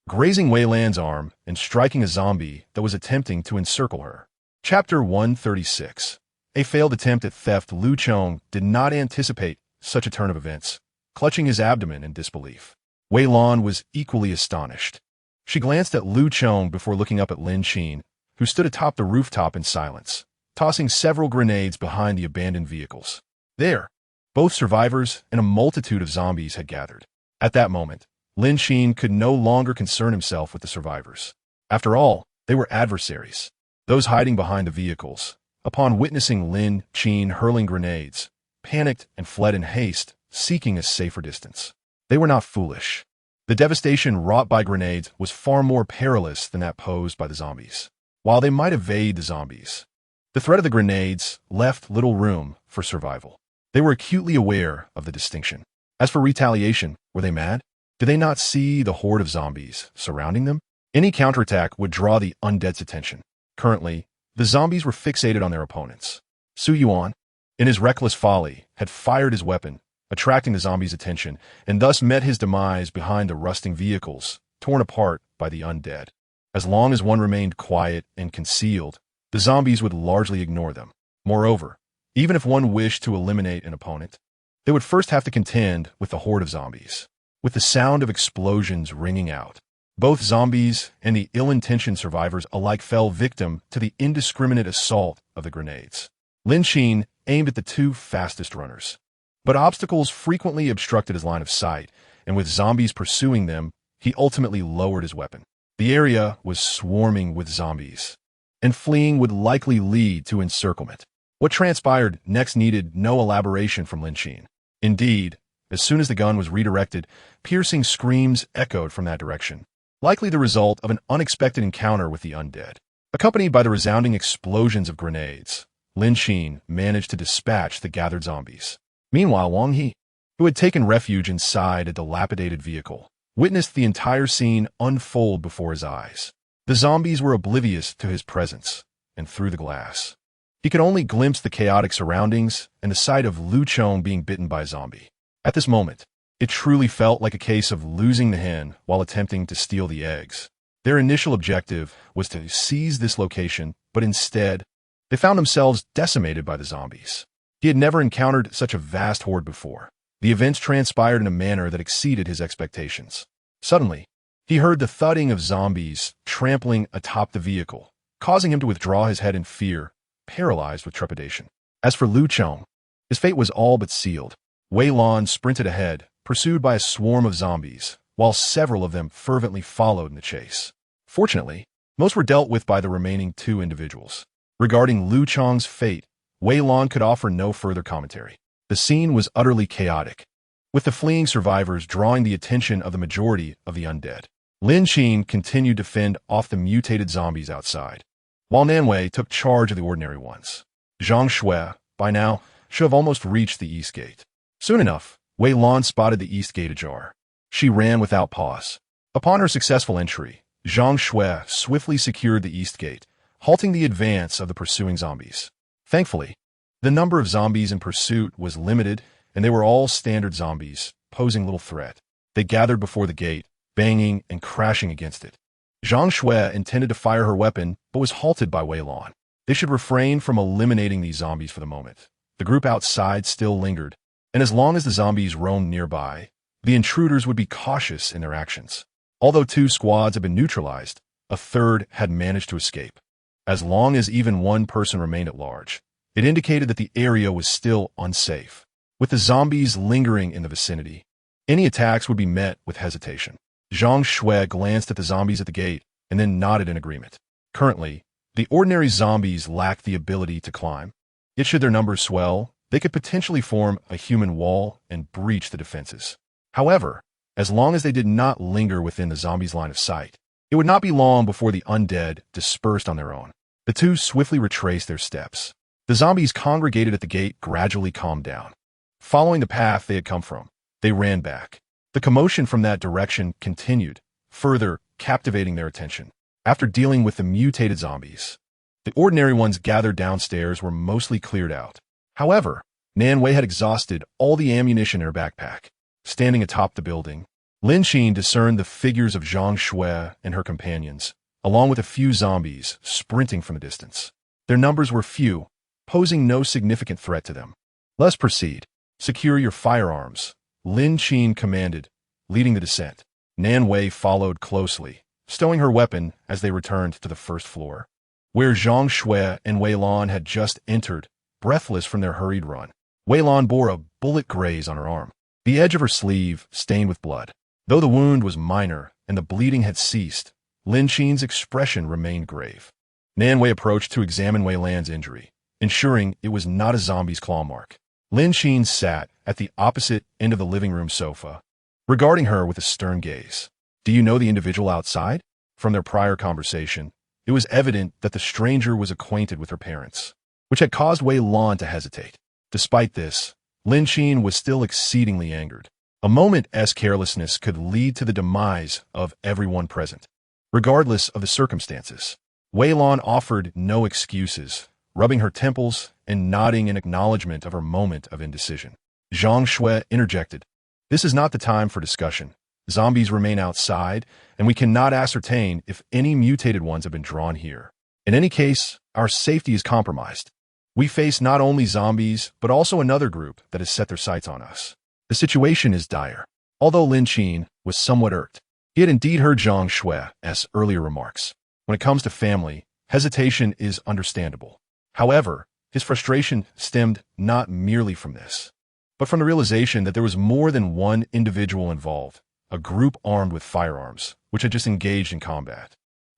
grazing Wei Lan's arm and striking a zombie that was attempting to encircle her. Chapter 136. A failed attempt at theft. Lin Qin did not anticipate such a turn of events, clutching his abdomen in disbelief. Wei Lan was equally astonished. She glanced at Lin Qin before looking up at Lin Qin, who stood atop the rooftop in silence, tossing several grenades behind the abandoned vehicles. There, both survivors and a multitude of zombies had gathered. At that moment, Lin Qin could no longer concern himself with the survivors. After all, they were adversaries. Those hiding behind the vehicles, upon witnessing Lin Qin hurling grenades, panicked and fled in haste, seeking a safer distance. They were not foolish. The devastation wrought by grenades was far more perilous than that posed by the zombies. While they might evade the zombies, The threat of the grenades left little room for survival. They were acutely aware of the distinction. As for retaliation, were they mad? Did they not see the horde of zombies surrounding them? Any counterattack would draw the undead's attention. Currently, the zombies were fixated on their opponents. Su Yuan, in his reckless folly, had fired his weapon, attracting the zombies' attention, and thus met his demise behind the rusting vehicles, torn apart by the undead. As long as one remained quiet and concealed, the zombies would largely ignore them. Moreover, even if one wished to eliminate an opponent, they would first have to contend with the horde of zombies. With the sound of explosions ringing out, both zombies and the ill-intentioned survivors alike fell victim to the indiscriminate assault of the grenades. Lin Qin aimed at the two fastest runners, but obstacles frequently obstructed his line of sight, and with zombies pursuing them, he ultimately lowered his weapon. The area was swarming with zombies, and fleeing would likely lead to encirclement. What transpired next needed no elaboration from Lin Qin. Indeed, as soon as the gun was redirected, piercing screams echoed from that direction, likely the result of an unexpected encounter with the undead. Accompanied by the resounding explosions of grenades, Lin Qin managed to dispatch the gathered zombies. Meanwhile, Wang He, who had taken refuge inside a dilapidated vehicle, witnessed the entire scene unfold before his eyes. The zombies were oblivious to his presence, and through the glass, he could only glimpse the chaotic surroundings and the sight of Lu Chong being bitten by a zombie. At this moment, it truly felt like a case of losing the hen while attempting to steal the eggs. Their initial objective was to seize this location, but instead, they found themselves decimated by the zombies. He had never encountered such a vast horde before. The events transpired in a manner that exceeded his expectations. Suddenly, he heard the thudding of zombies trampling atop the vehicle, causing him to withdraw his head in fear, paralyzed with trepidation. As for Lu Chong, his fate was all but sealed. Wei Lan sprinted ahead, pursued by a swarm of zombies, while several of them fervently followed in the chase. Fortunately, most were dealt with by the remaining two individuals. Regarding Lu Chong's fate, Wei Lan could offer no further commentary. The scene was utterly chaotic, with the fleeing survivors drawing the attention of the majority of the undead. Lin Qin continued to fend off the mutated zombies outside, while Nanwei took charge of the ordinary ones. Zhang Shui, by now, should have almost reached the east gate. Soon enough, Wei Lan spotted the east gate ajar. She ran without pause. Upon her successful entry, Zhang Shui swiftly secured the east gate, halting the advance of the pursuing zombies. Thankfully, the number of zombies in pursuit was limited, and they were all standard zombies, posing little threat. They gathered before the gate, banging and crashing against it. Zhang Shui intended to fire her weapon, but was halted by Wei Lan. They should refrain from eliminating these zombies for the moment. The group outside still lingered, and as long as the zombies roamed nearby, the intruders would be cautious in their actions. Although two squads had been neutralized, a third had managed to escape. As long as even one person remained at large, it indicated that the area was still unsafe. With the zombies lingering in the vicinity, any attacks would be met with hesitation. Zhang Shui glanced at the zombies at the gate and then nodded in agreement. Currently, the ordinary zombies lacked the ability to climb. Yet should their numbers swell, they could potentially form a human wall and breach the defenses. However, as long as they did not linger within the zombies' line of sight, it would not be long before the undead dispersed on their own. The two swiftly retraced their steps. The zombies congregated at the gate gradually calmed down. Following the path they had come from, they ran back. The commotion from that direction continued, further captivating their attention. After dealing with the mutated zombies, the ordinary ones gathered downstairs were mostly cleared out. However, Nanwei had exhausted all the ammunition in her backpack. Standing atop the building, Lin Qin discerned the figures of Zhang Shui and her companions, along with a few zombies sprinting from a distance. Their numbers were few, posing no significant threat to them. Let's proceed. Secure your firearms, Lin Qin commanded, leading the descent. Nanwei followed closely, stowing her weapon as they returned to the first floor, where Zhang Shui and Wei Lan had just entered, breathless from their hurried run. Wei Lan bore a bullet graze on her arm, the edge of her sleeve stained with blood. Though the wound was minor and the bleeding had ceased, Lin Qin's expression remained grave. Nanwei approached to examine Wei Lan's injury, ensuring it was not a zombie's claw mark. Lin Qin sat at the opposite end of the living room sofa, regarding her with a stern gaze. Do you know the individual outside? From their prior conversation, it was evident that the stranger was acquainted with her parents. which had caused Wei Lan to hesitate. Despite this, Lin Qin was still exceedingly angered. A moment's carelessness could lead to the demise of everyone present, regardless of the circumstances. Wei Lan offered no excuses, rubbing her temples and nodding in acknowledgement of her moment of indecision. Zhang Shui interjected. This is not the time for discussion. Zombies remain outside, and we cannot ascertain if any mutated ones have been drawn here. In any case, our safety is compromised. We face not only zombies, but also another group that has set their sights on us. The situation is dire. Although Lin Qin was somewhat irked, he had indeed heard Zhang Shui's earlier remarks. When it comes to family, hesitation is understandable. However, his frustration stemmed not merely from this, but from the realization that there was more than one individual involved, a group armed with firearms, which had just engaged in combat.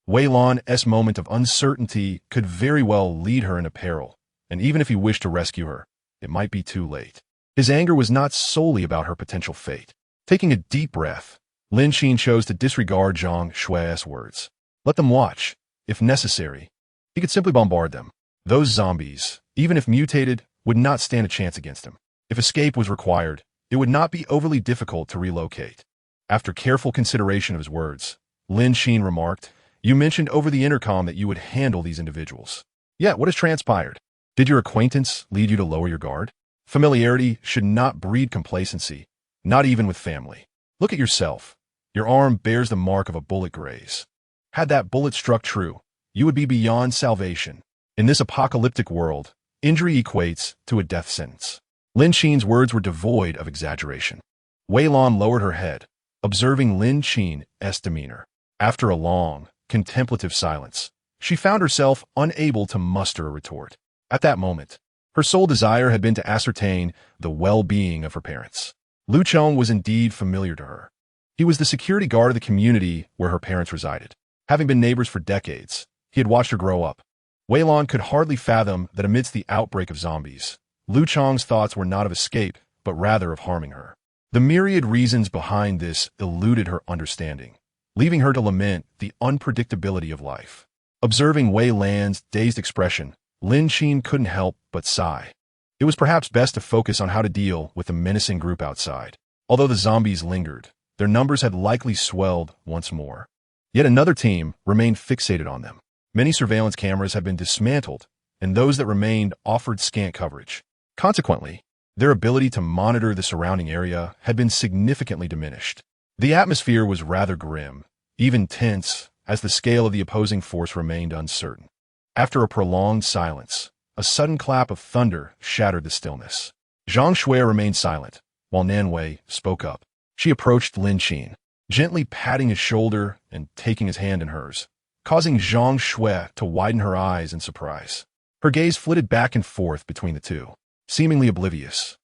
Wei Lan's moment of uncertainty could very well lead her into peril, and even if he wished to rescue her, it might be too late. His anger was not solely about her potential fate. Taking a deep breath, Lin Qin chose to disregard Zhang Shui's words. Let them watch. If necessary, he could simply bombard them. Those zombies, even if mutated, would not stand a chance against him. If escape was required, it would not be overly difficult to relocate. After careful consideration of his words, Lin Qin remarked, You mentioned over the intercom that you would handle these individuals. Yet, what has transpired? Did your acquaintance lead you to lower your guard? Familiarity should not breed complacency, not even with family. Look at yourself. Your arm bears the mark of a bullet graze. Had that bullet struck true, you would be beyond salvation. In this apocalyptic world, injury equates to a death sentence. Lin Qin's words were devoid of exaggeration. Wei Lan lowered her head, observing Lin Qin's demeanor. After a long, contemplative silence, she found herself unable to muster a retort. At that moment, her sole desire had been to ascertain the well-being of her parents. Lu Chong was indeed familiar to her. He was the security guard of the community where her parents resided. Having been neighbors for decades, he had watched her grow up. Wei Lan could hardly fathom that amidst the outbreak of zombies, Lu Chong's thoughts were not of escape, but rather of harming her. The myriad reasons behind this eluded her understanding, leaving her to lament the unpredictability of life. Observing Wei Lan's dazed expression, Lin Qin couldn't help but sigh. It was perhaps best to focus on how to deal with the menacing group outside. Although the zombies lingered, their numbers had likely swelled once more. Yet another team remained fixated on them. Many surveillance cameras had been dismantled, and those that remained offered scant coverage. Consequently, their ability to monitor the surrounding area had been significantly diminished. The atmosphere was rather grim, even tense, as the scale of the opposing force remained uncertain. After a prolonged silence, a sudden clap of thunder shattered the stillness. Zhang Shui remained silent, while Nanwei spoke up. She approached Lin Qin, gently patting his shoulder and taking his hand in hers, causing Zhang Shui to widen her eyes in surprise. Her gaze flitted back and forth between the two, seemingly oblivious.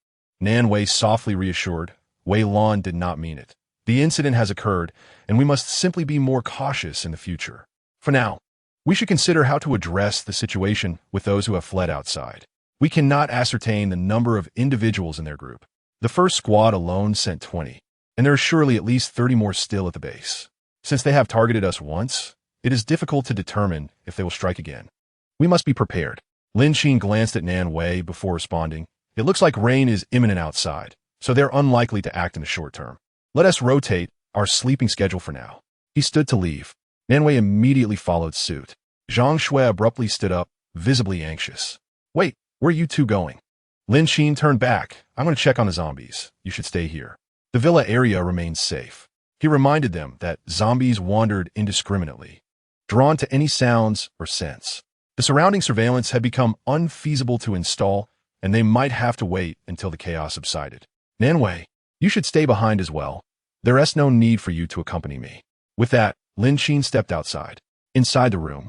Nanwei softly reassured, Wei Lan did not mean it. The incident has occurred, and we must simply be more cautious in the future. For now, we should consider how to address the situation with those who have fled outside. We cannot ascertain the number of individuals in their group. The first squad alone sent 20, and there are surely at least 30 more still at the base. Since they have targeted us once, it is difficult to determine if they will strike again. We must be prepared. Lin Qin glanced at Nanwei before responding. It looks like rain is imminent outside, so they're unlikely to act in the short term. Let us rotate our sleeping schedule for now. He stood to leave. Nanwei immediately followed suit. Zhang Shui abruptly stood up, visibly anxious. Wait, where are you two going? Lin Qin turned back. I'm going to check on the zombies. You should stay here. The villa area remains safe. He reminded them that zombies wandered indiscriminately, drawn to any sounds or scents. The surrounding surveillance had become unfeasible to install, and they might have to wait until the chaos subsided. Nanwei, you should stay behind as well. There is no need for you to accompany me. With that, Lin Qin stepped outside. Inside the room,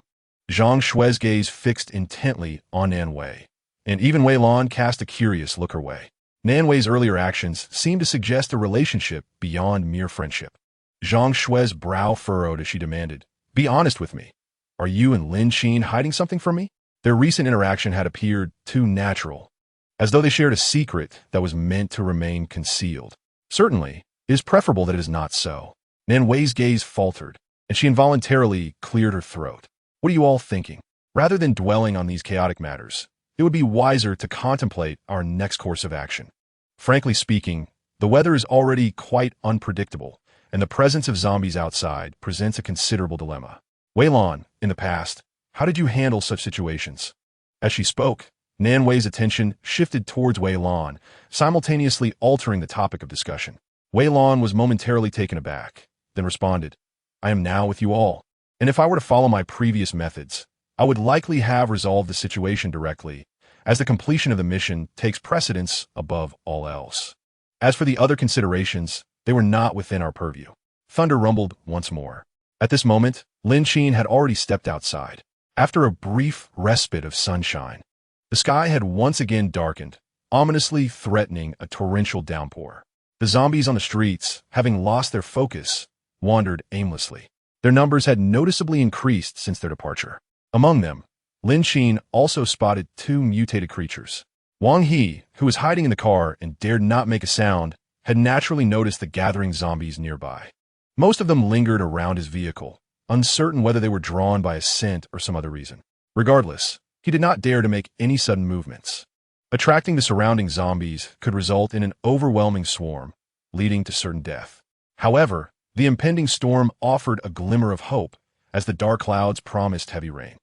Zhang Shui's gaze fixed intently on Nanwei, and even Wei Lan cast a curious look her way. Nanwei's earlier actions seemed to suggest a relationship beyond mere friendship. Zhang Shui's brow furrowed as she demanded, Be honest with me. Are you and Lin Qin hiding something from me? Their recent interaction had appeared too natural, as though they shared a secret that was meant to remain concealed. Certainly, it is preferable that it is not so. Nanwei's gaze faltered, and she involuntarily cleared her throat. What are you all thinking? Rather than dwelling on these chaotic matters, it would be wiser to contemplate our next course of action. Frankly speaking, the weather is already quite unpredictable, and the presence of zombies outside presents a considerable dilemma. Wei Lan, in the past, how did you handle such situations? As she spoke, Nan Wei's attention shifted towards Wei Lan, simultaneously altering the topic of discussion. Wei Lan was momentarily taken aback, then responded, I am now with you all, and if I were to follow my previous methods, I would likely have resolved the situation directly, as the completion of the mission takes precedence above all else. As for the other considerations, they were not within our purview. Thunder rumbled once more. At this moment, Lin Qin had already stepped outside. After a brief respite of sunshine, the sky had once again darkened, ominously threatening a torrential downpour. The zombies on the streets, having lost their focus, wandered aimlessly. Their numbers had noticeably increased since their departure. Among them, Lin Qin also spotted two mutated creatures. Wang He, who was hiding in the car and dared not make a sound, had naturally noticed the gathering zombies nearby. Most of them lingered around his vehicle, uncertain whether they were drawn by a scent or some other reason. Regardless, he did not dare to make any sudden movements. Attracting the surrounding zombies could result in an overwhelming swarm, leading to certain death. However, the impending storm offered a glimmer of hope, as the dark clouds promised heavy rain.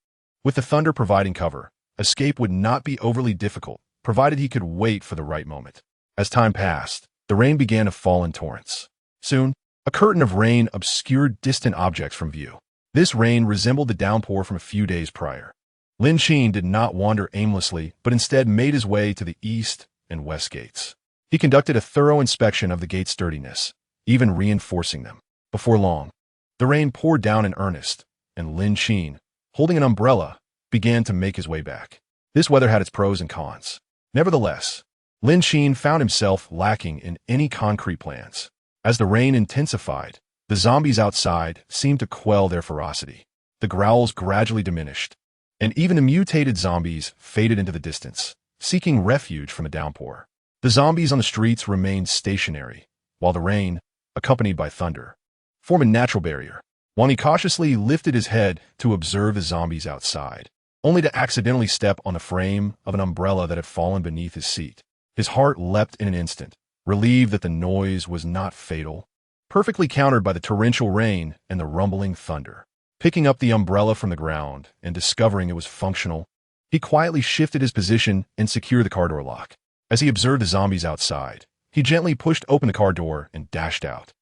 With the thunder providing cover, escape would not be overly difficult, provided he could wait for the right moment. As time passed, the rain began to fall in torrents. Soon, a curtain of rain obscured distant objects from view. This rain resembled the downpour from a few days prior. Lin Qin did not wander aimlessly, but instead made his way to the east and west gates. He conducted a thorough inspection of the gate's sturdiness, even reinforcing them. Before long, the rain poured down in earnest, and Lin Qin, holding an umbrella, began to make his way back. This weather had its pros and cons. Nevertheless, Lin Qin found himself lacking in any concrete plans. As the rain intensified, the zombies outside seemed to quell their ferocity. The growls gradually diminished, and even the mutated zombies faded into the distance, seeking refuge from the downpour. The zombies on the streets remained stationary, while the rain, accompanied by thunder, formed a natural barrier. Wang He cautiously lifted his head to observe the zombies outside, only to accidentally step on the frame of an umbrella that had fallen beneath his seat. His heart leapt in an instant, relieved that the noise was not fatal, perfectly countered by the torrential rain and the rumbling thunder. Picking up the umbrella from the ground and discovering it was functional, he quietly shifted his position and secured the car door lock. As he observed the zombies outside, he gently pushed open the car door and dashed out.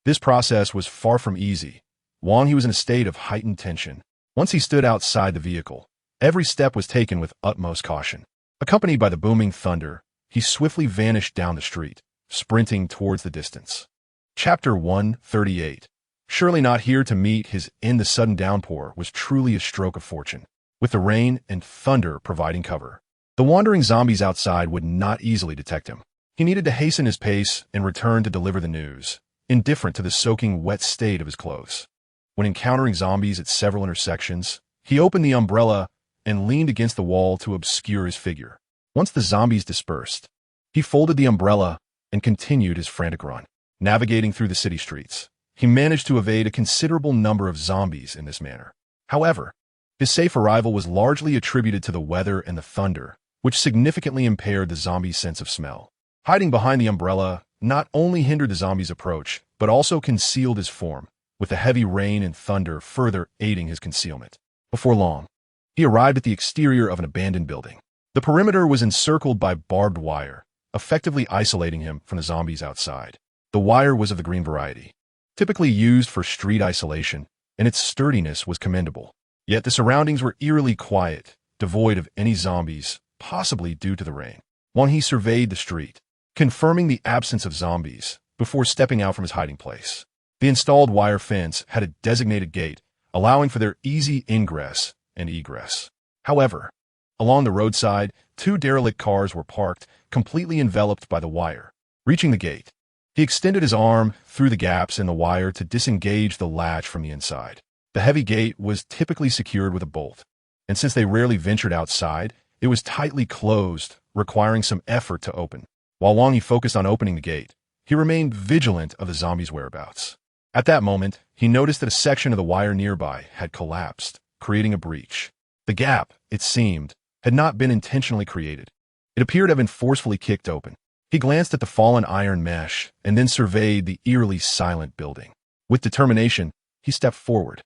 This process was far from easy. Wang He was in a state of heightened tension. Once he stood outside the vehicle, every step was taken with utmost caution. Accompanied by the booming thunder, he swiftly vanished down the street, sprinting towards the distance. Chapter 138. Surely not here to meet his end. The sudden downpour was truly a stroke of fortune. With the rain and thunder providing cover, the wandering zombies outside would not easily detect him. He needed to hasten his pace and return to deliver the news, indifferent to the soaking wet state of his clothes. When encountering zombies at several intersections, he opened the umbrella and leaned against the wall to obscure his figure. Once the zombies dispersed, he folded the umbrella and continued his frantic run. Navigating through the city streets, he managed to evade a considerable number of zombies in this manner. However, his safe arrival was largely attributed to the weather and the thunder, which significantly impaired the zombies' sense of smell. Hiding behind the umbrella not only hindered the zombies' approach, but also concealed his form, with the heavy rain and thunder further aiding his concealment. Before long, he arrived at the exterior of an abandoned building. The perimeter was encircled by barbed wire, effectively isolating him from the zombies outside. The wire was of the green variety, typically used for street isolation, and its sturdiness was commendable. Yet the surroundings were eerily quiet, devoid of any zombies, possibly due to the rain. Wang He surveyed the street, confirming the absence of zombies, before stepping out from his hiding place. The installed wire fence had a designated gate, allowing for their easy ingress and egress. However, along the roadside, two derelict cars were parked, completely enveloped by the wire. Reaching the gate, he extended his arm through the gaps in the wire to disengage the latch from the inside. The heavy gate was typically secured with a bolt, and since they rarely ventured outside, it was tightly closed, requiring some effort to open. While Wang He focused on opening the gate, he remained vigilant of the zombies' whereabouts. At that moment, he noticed that a section of the wire nearby had collapsed, creating a breach. The gap, it seemed, had not been intentionally created. It appeared to have been forcefully kicked open. He glanced at the fallen iron mesh and then surveyed the eerily silent building. With determination, he stepped forward.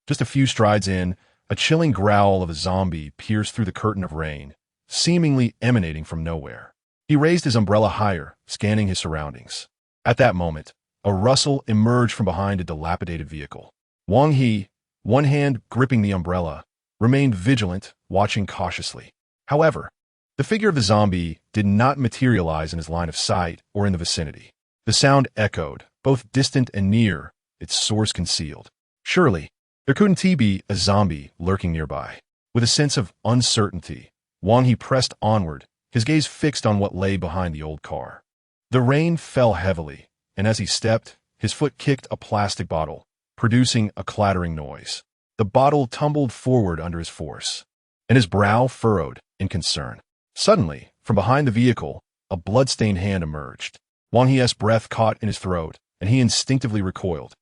Just a few strides in, a chilling growl of a zombie pierced through the curtain of rain, seemingly emanating from nowhere. He raised his umbrella higher, scanning his surroundings. At that moment, a rustle emerged from behind a dilapidated vehicle. Wang He, one hand gripping the umbrella, remained vigilant, watching cautiously. However, the figure of the zombie did not materialize in his line of sight or in the vicinity. The sound echoed, both distant and near, its source concealed. Surely, there couldn't be a zombie lurking nearby. With a sense of uncertainty, Wang He pressed onward, his gaze fixed on what lay behind the old car. The rain fell heavily, and as he stepped, his foot kicked a plastic bottle, producing a clattering noise. The bottle tumbled forward under his force, and his brow furrowed in concern. Suddenly, from behind the vehicle, a blood-stained hand emerged. Wang He's breath caught in his throat, and he instinctively recoiled.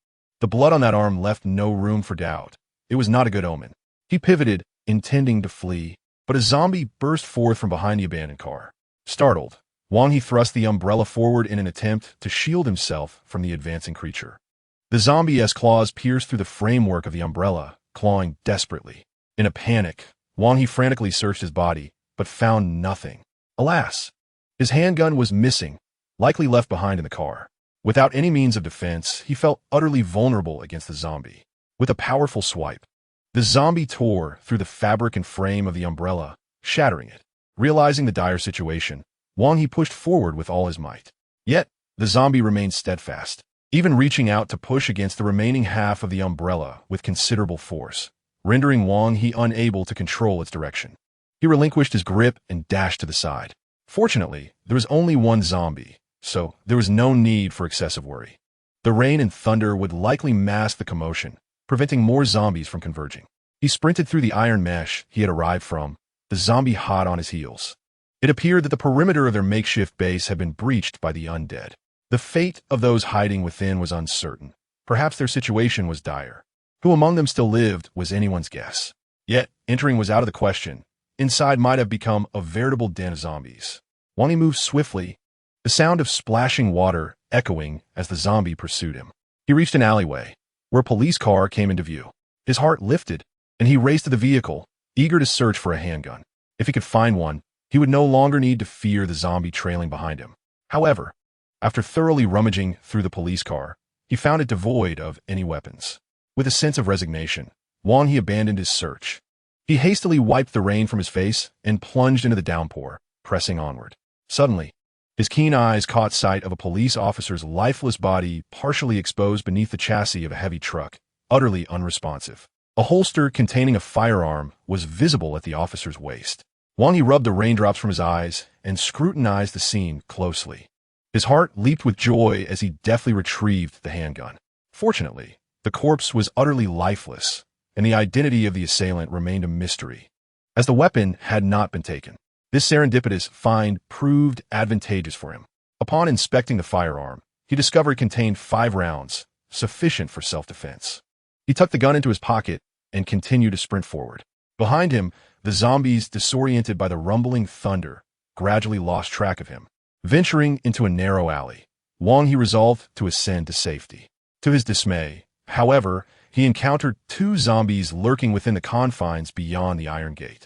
The blood on that arm left no room for doubt. It was not a good omen. He pivoted, intending to flee, but a zombie burst forth from behind the abandoned car. Startled, Wang He thrust the umbrella forward in an attempt to shield himself from the advancing creature. The zombie's claws pierced through the framework of the umbrella, clawing desperately. In a panic, Wang He frantically searched his body, but found nothing. Alas, his handgun was missing, likely left behind in the car. Without any means of defense, he felt utterly vulnerable against the zombie. With a powerful swipe, the zombie tore through the fabric and frame of the umbrella, shattering it. Realizing the dire situation, Wang He pushed forward with all his might. Yet, the zombie remained steadfast, even reaching out to push against the remaining half of the umbrella with considerable force, rendering Wang He unable to control its direction. He relinquished his grip and dashed to the side. Fortunately, there was only one zombie, so there was no need for excessive worry. The rain and thunder would likely mask the commotion, preventing more zombies from converging. He sprinted through the iron mesh he had arrived from, the zombie hot on his heels. It appeared that the perimeter of their makeshift base had been breached by the undead. The fate of those hiding within was uncertain. Perhaps their situation was dire. Who among them still lived was anyone's guess. Yet, entering was out of the question. Inside might have become a veritable den of zombies. Wang He moved swiftly, the sound of splashing water echoing as the zombie pursued him. He reached an alleyway, where a police car came into view. His heart lifted, and he raced to the vehicle, eager to search for a handgun. If he could find one, he would no longer need to fear the zombie trailing behind him. However, after thoroughly rummaging through the police car, he found it devoid of any weapons. With a sense of resignation, Wang He abandoned his search. He hastily wiped the rain from his face and plunged into the downpour, pressing onward. Suddenly, his keen eyes caught sight of a police officer's lifeless body partially exposed beneath the chassis of a heavy truck, utterly unresponsive. A holster containing a firearm was visible at the officer's waist. Wang He rubbed the raindrops from his eyes and scrutinized the scene closely. His heart leaped with joy as he deftly retrieved the handgun. Fortunately, the corpse was utterly lifeless, and the identity of the assailant remained a mystery, as the weapon had not been taken. This serendipitous find proved advantageous for him. Upon inspecting the firearm, he discovered it contained 5 rounds, sufficient for self-defense. He tucked the gun into his pocket and continued to sprint forward. Behind him, the zombies, disoriented by the rumbling thunder, gradually lost track of him. Venturing into a narrow alley, Wang He resolved to ascend to safety. To his dismay, however, he encountered 2 zombies lurking within the confines beyond the iron gate.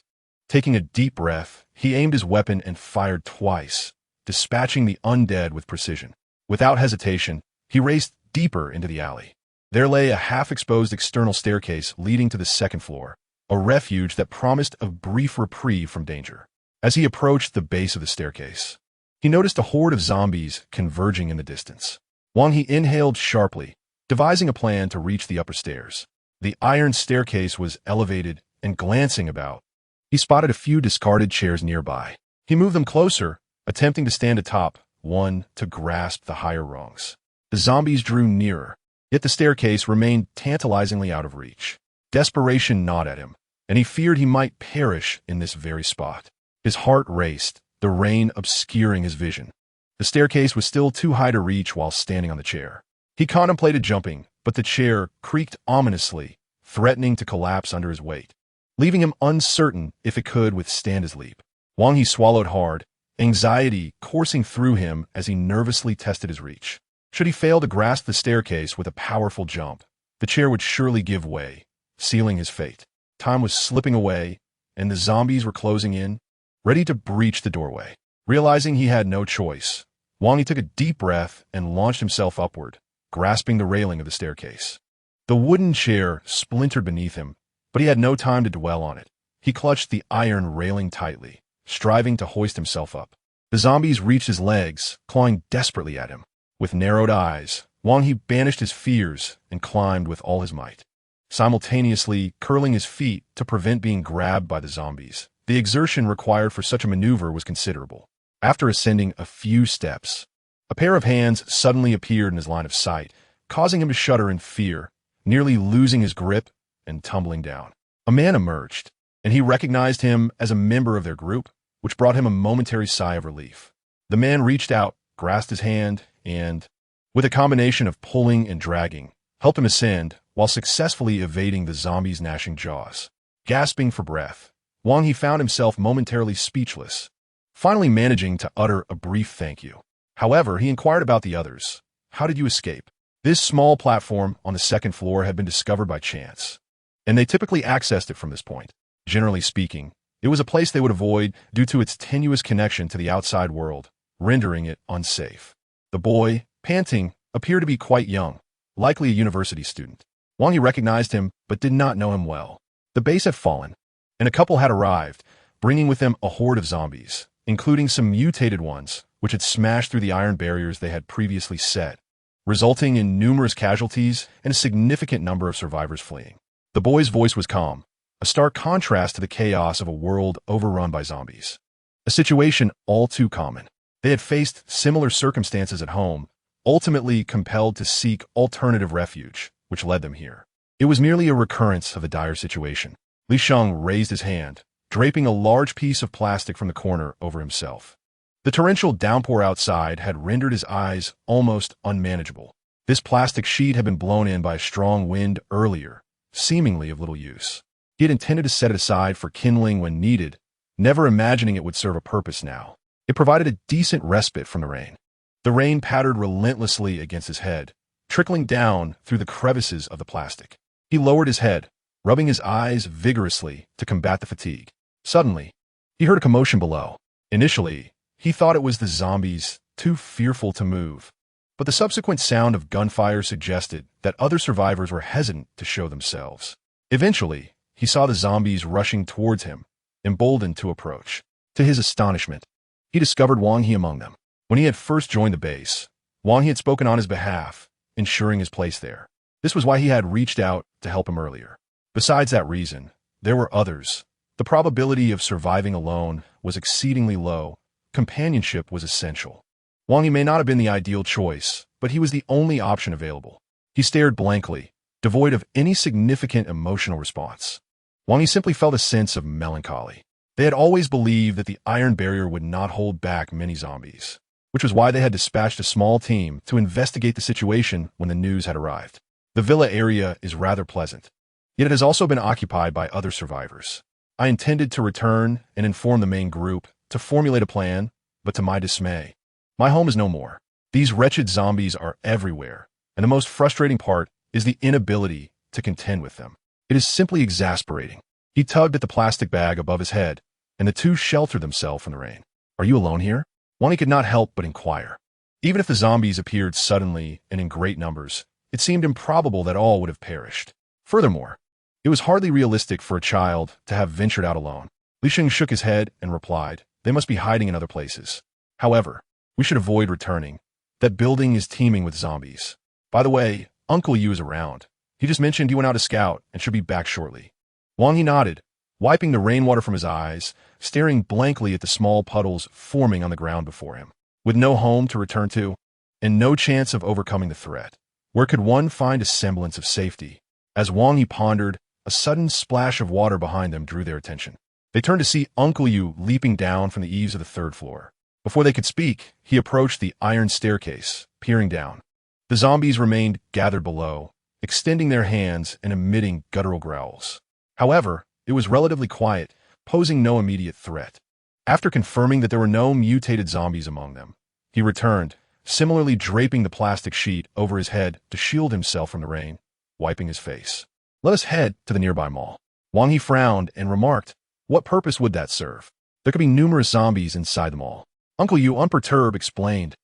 Taking a deep breath, he aimed his weapon and fired twice, dispatching the undead with precision. Without hesitation, he raced deeper into the alley. There lay a half-exposed external staircase leading to the 2nd floor, a refuge that promised a brief reprieve from danger. As he approached the base of the staircase, he noticed a horde of zombies converging in the distance. Wang He inhaled sharply, devising a plan to reach the upper stairs. The iron staircase was elevated, and glancing about, he spotted a few discarded chairs nearby. He moved them closer, attempting to stand atop one to grasp the higher rungs. The zombies drew nearer, yet the staircase remained tantalizingly out of reach. Desperation gnawed at him, and he feared he might perish in this very spot. His heart raced, the rain obscuring his vision. The staircase was still too high to reach while standing on the chair. He contemplated jumping, but the chair creaked ominously, threatening to collapse under his weight. leaving him uncertain if it could withstand his leap. Wang He swallowed hard, anxiety coursing through him as he nervously tested his reach. Should he fail to grasp the staircase with a powerful jump, the chair would surely give way, sealing his fate. Time was slipping away, and the zombies were closing in, ready to breach the doorway. Realizing he had no choice, Wang He took a deep breath and launched himself upward, grasping the railing of the staircase. The wooden chair splintered beneath him, but he had no time to dwell on it. He clutched the iron railing tightly, striving to hoist himself up. The zombies reached his legs, clawing desperately at him. With narrowed eyes, Wang He banished his fears and climbed with all his might, simultaneously curling his feet to prevent being grabbed by the zombies. The exertion required for such a maneuver was considerable. After ascending a few steps, a pair of hands suddenly appeared in his line of sight, causing him to shudder in fear, nearly losing his grip and tumbling down. A man emerged, and he recognized him as a member of their group, which brought him a momentary sigh of relief. The man reached out, grasped his hand, and, with a combination of pulling and dragging, helped him ascend while successfully evading the zombies' gnashing jaws. Gasping for breath, Wang He found himself momentarily speechless, finally managing to utter a brief thank you. However, he inquired about the others. How did you escape? This small platform on the second floor had been discovered by chance, and they typically accessed it from this point. Generally speaking, it was a place they would avoid due to its tenuous connection to the outside world, rendering it unsafe. The boy, panting, appeared to be quite young, likely a university student. Wang He recognized him, but did not know him well. The base had fallen, and a couple had arrived, bringing with them a horde of zombies, including some mutated ones, which had smashed through the iron barriers they had previously set, resulting in numerous casualties and a significant number of survivors fleeing. The boy's voice was calm, a stark contrast to the chaos of a world overrun by zombies. A situation all too common. They had faced similar circumstances at home, ultimately compelled to seek alternative refuge, which led them here. It was merely a recurrence of a dire situation. Li Sheng raised his hand, draping a large piece of plastic from the corner over himself. The torrential downpour outside had rendered his eyes almost unmanageable. This plastic sheet had been blown in by a strong wind earlier, seemingly of little use. He had intended to set it aside for kindling when needed, never imagining it would serve a purpose now. It provided a decent respite from the rain. The rain pattered relentlessly against his head, trickling down through the crevices of the plastic. He lowered his head, rubbing his eyes vigorously to combat the fatigue. Suddenly, he heard a commotion below. Initially, he thought it was the zombies, too fearful to move. But the subsequent sound of gunfire suggested that other survivors were hesitant to show themselves. Eventually, he saw the zombies rushing towards him, emboldened to approach. To his astonishment, he discovered Wang He among them. When he had first joined the base, Wang He had spoken on his behalf, ensuring his place there. This was why he had reached out to help him earlier. Besides that reason, there were others. The probability of surviving alone was exceedingly low. Companionship was essential. Wang He may not have been the ideal choice, but he was the only option available. He stared blankly, devoid of any significant emotional response. Wang He simply felt a sense of melancholy. They had always believed that the iron barrier would not hold back many zombies, which was why they had dispatched a small team to investigate the situation when the news had arrived. The villa area is rather pleasant, yet it has also been occupied by other survivors. I intended to return and inform the main group to formulate a plan, but to my dismay, my home is no more. These wretched zombies are everywhere, and the most frustrating part is the inability to contend with them. It is simply exasperating. He tugged at the plastic bag above his head, and the two sheltered themselves from the rain. Are you alone here? Wang He could not help but inquire. Even if the zombies appeared suddenly and in great numbers, it seemed improbable that all would have perished. Furthermore, it was hardly realistic for a child to have ventured out alone. Li Sheng shook his head and replied, they must be hiding in other places. However, we should avoid returning. That building is teeming with zombies. By the way, Uncle Yu is around. He just mentioned you went out to scout and should be back shortly. Wang He nodded, wiping the rainwater from his eyes, staring blankly at the small puddles forming on the ground before him. With no home to return to, and no chance of overcoming the threat, where could one find a semblance of safety? As Wang He pondered, a sudden splash of water behind them drew their attention. They turned to see Uncle Yu leaping down from the eaves of the third floor. Before they could speak, he approached the iron staircase, peering down. The zombies remained gathered below, extending their hands and emitting guttural growls. However, It was relatively quiet, posing no immediate threat. After confirming that there were no mutated zombies among them, he returned, similarly draping the plastic sheet over his head to shield himself from the rain, wiping his face. Let us head to the nearby mall. Wang He frowned and remarked, what purpose would that serve? There could be numerous zombies inside the mall. Uncle Yu, unperturbed, explained,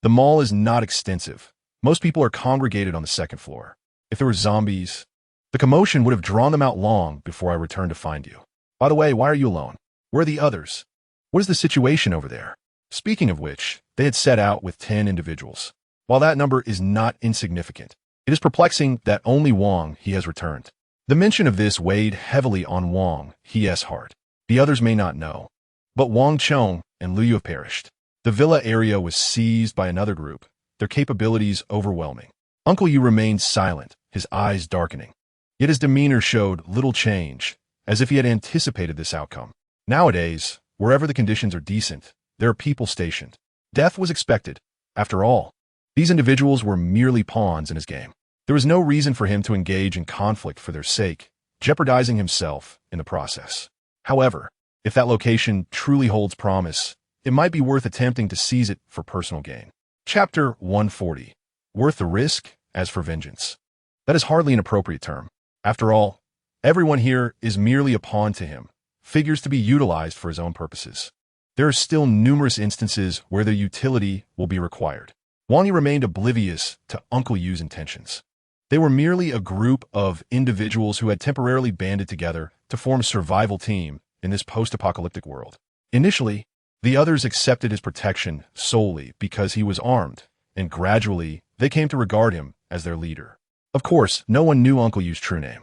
the mall is not extensive. Most people are congregated on the second floor. If there were zombies, the commotion would have drawn them out long before I returned to find you. By the way, why are you alone? Where are the others? What is the situation over there? Speaking of which, they had set out with 10 individuals. While that number is not insignificant, it is perplexing that only Wang He has returned. The mention of this weighed heavily on Wang He's heart. The others may not know, but Wang Chong and Liu Yu have perished. The villa area was seized by another group, their capabilities overwhelming. Uncle Yu remained silent, his eyes darkening. Yet his demeanor showed little change, as if he had anticipated this outcome. Nowadays, wherever the conditions are decent, there are people stationed. Death was expected. After all, these individuals were merely pawns in his game. There was no reason for him to engage in conflict for their sake, jeopardizing himself in the process. However, if that location truly holds promise, it might be worth attempting to seize it for personal gain. Chapter 140. Worth the risk as for vengeance. That is hardly an appropriate term. After all, everyone here is merely a pawn to him, figures to be utilized for his own purposes. There are still numerous instances where their utility will be required. Wang Yi remained oblivious to Uncle Yu's intentions. They were merely a group of individuals who had temporarily banded together to form a survival team in this post-apocalyptic world. Initially, the others accepted his protection solely because he was armed, and gradually they came to regard him as their leader. Of course, no one knew Uncle Yu's true name.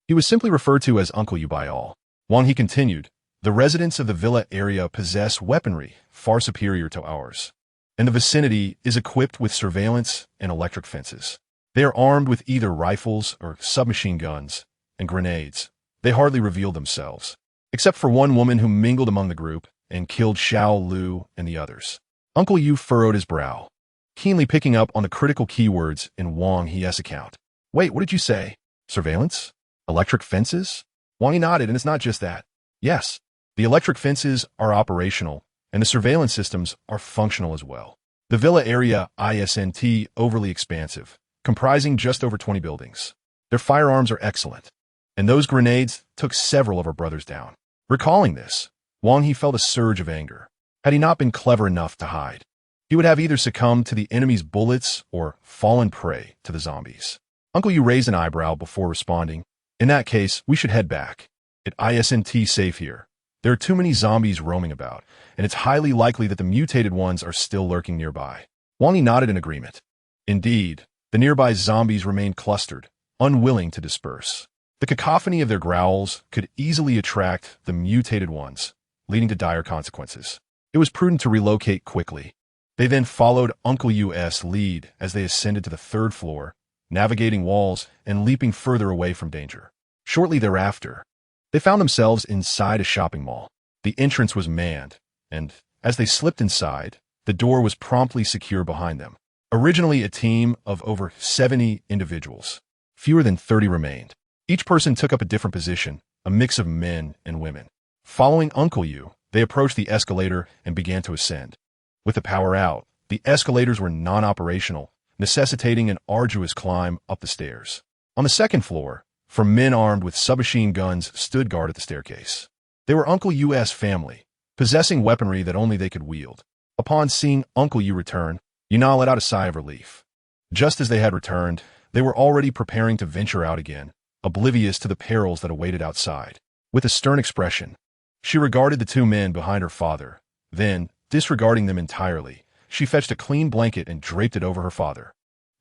He was simply referred to as Uncle Yu by all. Wang He continued, the residents of the villa area possess weaponry far superior to ours, and the vicinity is equipped with surveillance and electric fences. They are armed with either rifles or submachine guns and grenades. They hardly revealed themselves, except for one woman who mingled among the group and killed Xiao Lu and the others. Uncle Yu furrowed his brow, keenly picking up on the critical keywords in Wang He's account. Wait, what did you say? Surveillance? Electric fences? Wang He nodded, and it's not just that. Yes, the electric fences are operational, and the surveillance systems are functional as well. The villa area isn't overly expansive, comprising just over 20 buildings. Their firearms are excellent, and those grenades took several of our brothers down. Recalling this, Wang He felt a surge of anger. Had he not been clever enough to hide, he would have either succumbed to the enemy's bullets or fallen prey to the zombies. Uncle Yu raised an eyebrow before responding. In that case, we should head back. It isn't safe here. There are too many zombies roaming about, and it's highly likely that the mutated ones are still lurking nearby. Wang He nodded in agreement. Indeed, the nearby zombies remained clustered, unwilling to disperse. The cacophony of their growls could easily attract the mutated ones, leading to dire consequences. It was prudent to relocate quickly. They then followed Uncle Yu's lead as they ascended to the third floor, navigating walls and leaping further away from danger. Shortly thereafter, they found themselves inside a shopping mall. The entrance was manned, and as they slipped inside, the door was promptly secured behind them. Originally a team of over 70 individuals, fewer than 30 remained. Each person took up a different position, a mix of men and women. Following Uncle Yu, they approached the escalator and began to ascend. With the power out, the escalators were non-operational, necessitating an arduous climb up the stairs. On the second floor, men armed with submachine guns stood guard at the staircase. They were Uncle Yu's family, possessing weaponry that only they could wield. Upon seeing Uncle Yu return, Yuna let out a sigh of relief. Just as they had returned, they were already preparing to venture out again, oblivious to the perils that awaited outside. With a stern expression, she regarded the two men behind her father. Then, disregarding them entirely, she fetched a clean blanket and draped it over her father,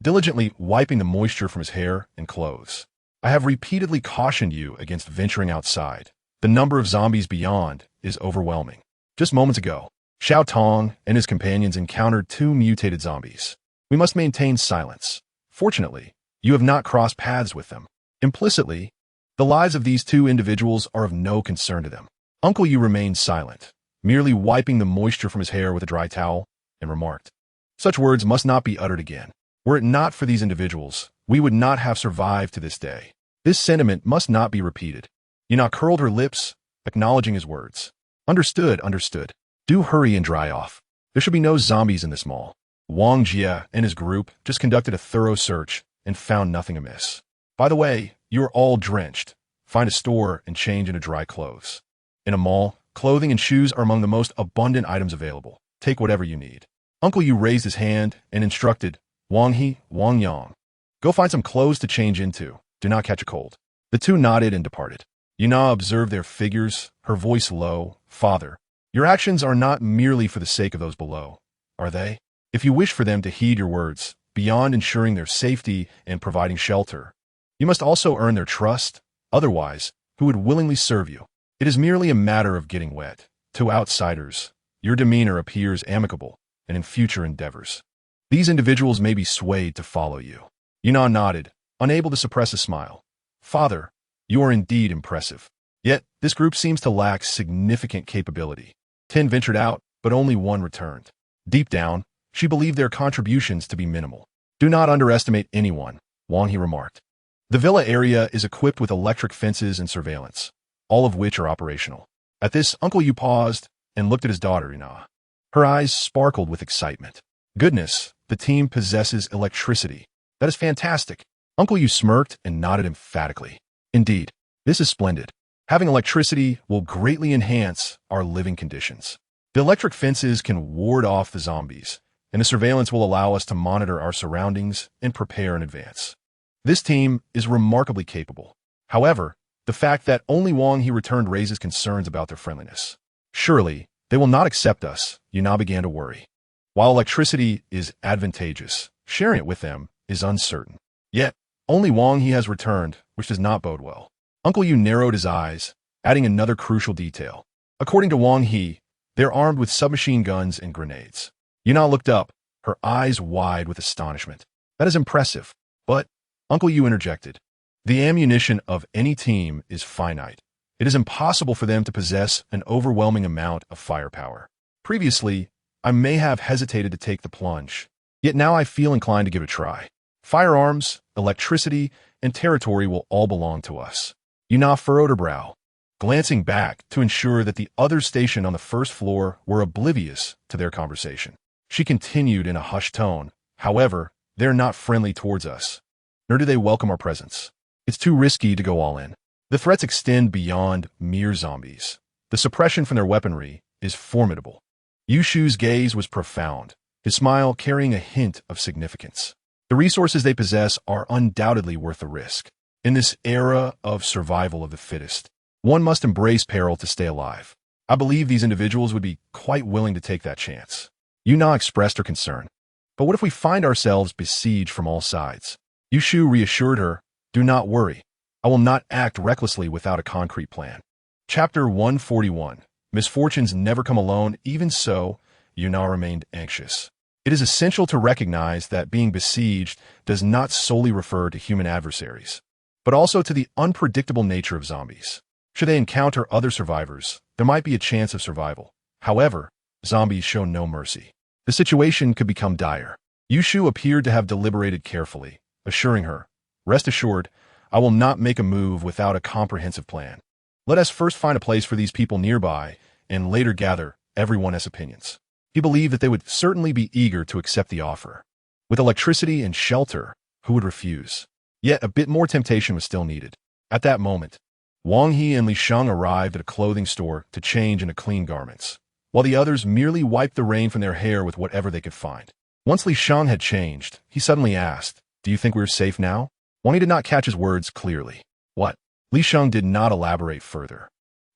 diligently wiping the moisture from his hair and clothes. I have repeatedly cautioned you against venturing outside. The number of zombies beyond is overwhelming. Just moments ago, Xiao Tong and his companions encountered 2 mutated zombies. We must maintain silence. Fortunately, you have not crossed paths with them. Implicitly, the lives of these 2 individuals are of no concern to them. Uncle Yu remained silent, merely wiping the moisture from his hair with a dry towel, and remarked, such words must not be uttered again. Were it not for these individuals, we would not have survived to this day. This sentiment must not be repeated. Yuna curled her lips, acknowledging his words. Understood, understood. Do hurry and dry off. There should be no zombies in this mall. Wang Jie and his group just conducted a thorough search and found nothing amiss. By the way, you're all drenched. Find a store and change into dry clothes. In a mall, clothing and shoes are among the most abundant items available. Take whatever you need. Uncle Yu raised his hand and instructed, Wang He, Wang Yang. Go find some clothes to change into. Do not catch a cold. The two nodded and departed. Yuna observed their figures, her voice low. Father, your actions are not merely for the sake of those below, are they? If you wish for them to heed your words, beyond ensuring their safety and providing shelter, you must also earn their trust. Otherwise, who would willingly serve you? It is merely a matter of getting wet. To outsiders, your demeanor appears amicable, and in future endeavors, these individuals may be swayed to follow you. Yuna nodded, unable to suppress a smile. Father, you are indeed impressive. Yet, this group seems to lack significant capability. 10 ventured out, but only 1 returned. Deep down, she believed their contributions to be minimal. Do not underestimate anyone, Wang He remarked. The villa area is equipped with electric fences and surveillance, all of which are operational. At this, Uncle Yu paused and looked at his daughter, Yuna. Her eyes sparkled with excitement. Goodness, the team possesses electricity. That is fantastic. Uncle Yu smirked and nodded emphatically. Indeed, this is splendid. Having electricity will greatly enhance our living conditions. The electric fences can ward off the zombies, and the surveillance will allow us to monitor our surroundings and prepare in advance. This team is remarkably capable. However, the fact that only Wang He returned raises concerns about their friendliness. Surely, they will not accept us, Yuna began to worry. While electricity is advantageous, sharing it with them is uncertain. Yet, only Wang He has returned, which does not bode well. Uncle Yu narrowed his eyes, adding another crucial detail. According to Wang He, they're armed with submachine guns and grenades. Yuna looked up, her eyes wide with astonishment. That is impressive. But, Uncle Yu interjected, the ammunition of any team is finite. It is impossible for them to possess an overwhelming amount of firepower. Previously, I may have hesitated to take the plunge, yet now I feel inclined to give it a try. Firearms, electricity, and territory will all belong to us. Yuna furrowed her brow, glancing back to ensure that the others stationed on the first floor were oblivious to their conversation. She continued in a hushed tone, however, they're not friendly towards us, nor do they welcome our presence. It's too risky to go all in. The threats extend beyond mere zombies. The suppression from their weaponry is formidable. Yushu's gaze was profound, his smile carrying a hint of significance. The resources they possess are undoubtedly worth the risk. In this era of survival of the fittest, one must embrace peril to stay alive. I believe these individuals would be quite willing to take that chance. Yuna expressed her concern. But what if we find ourselves besieged from all sides? Yushu reassured her, do not worry. I will not act recklessly without a concrete plan. Chapter 141. Misfortunes never come alone. Even so, Yuna remained anxious. It is essential to recognize that being besieged does not solely refer to human adversaries, but also to the unpredictable nature of zombies. Should they encounter other survivors, there might be a chance of survival. However, zombies show no mercy. The situation could become dire. Yushu appeared to have deliberated carefully, assuring her, rest assured, I will not make a move without a comprehensive plan. Let us first find a place for these people nearby, and later gather everyone's opinions. He believed that they would certainly be eager to accept the offer. With electricity and shelter, who would refuse? Yet a bit more temptation was still needed. At that moment, Wang He and Li Sheng arrived at a clothing store to change into clean garments, while the others merely wiped the rain from their hair with whatever they could find. Once Li Sheng had changed, he suddenly asked, do you think we're safe now? Wang He did not catch his words clearly. What? Li Sheng did not elaborate further.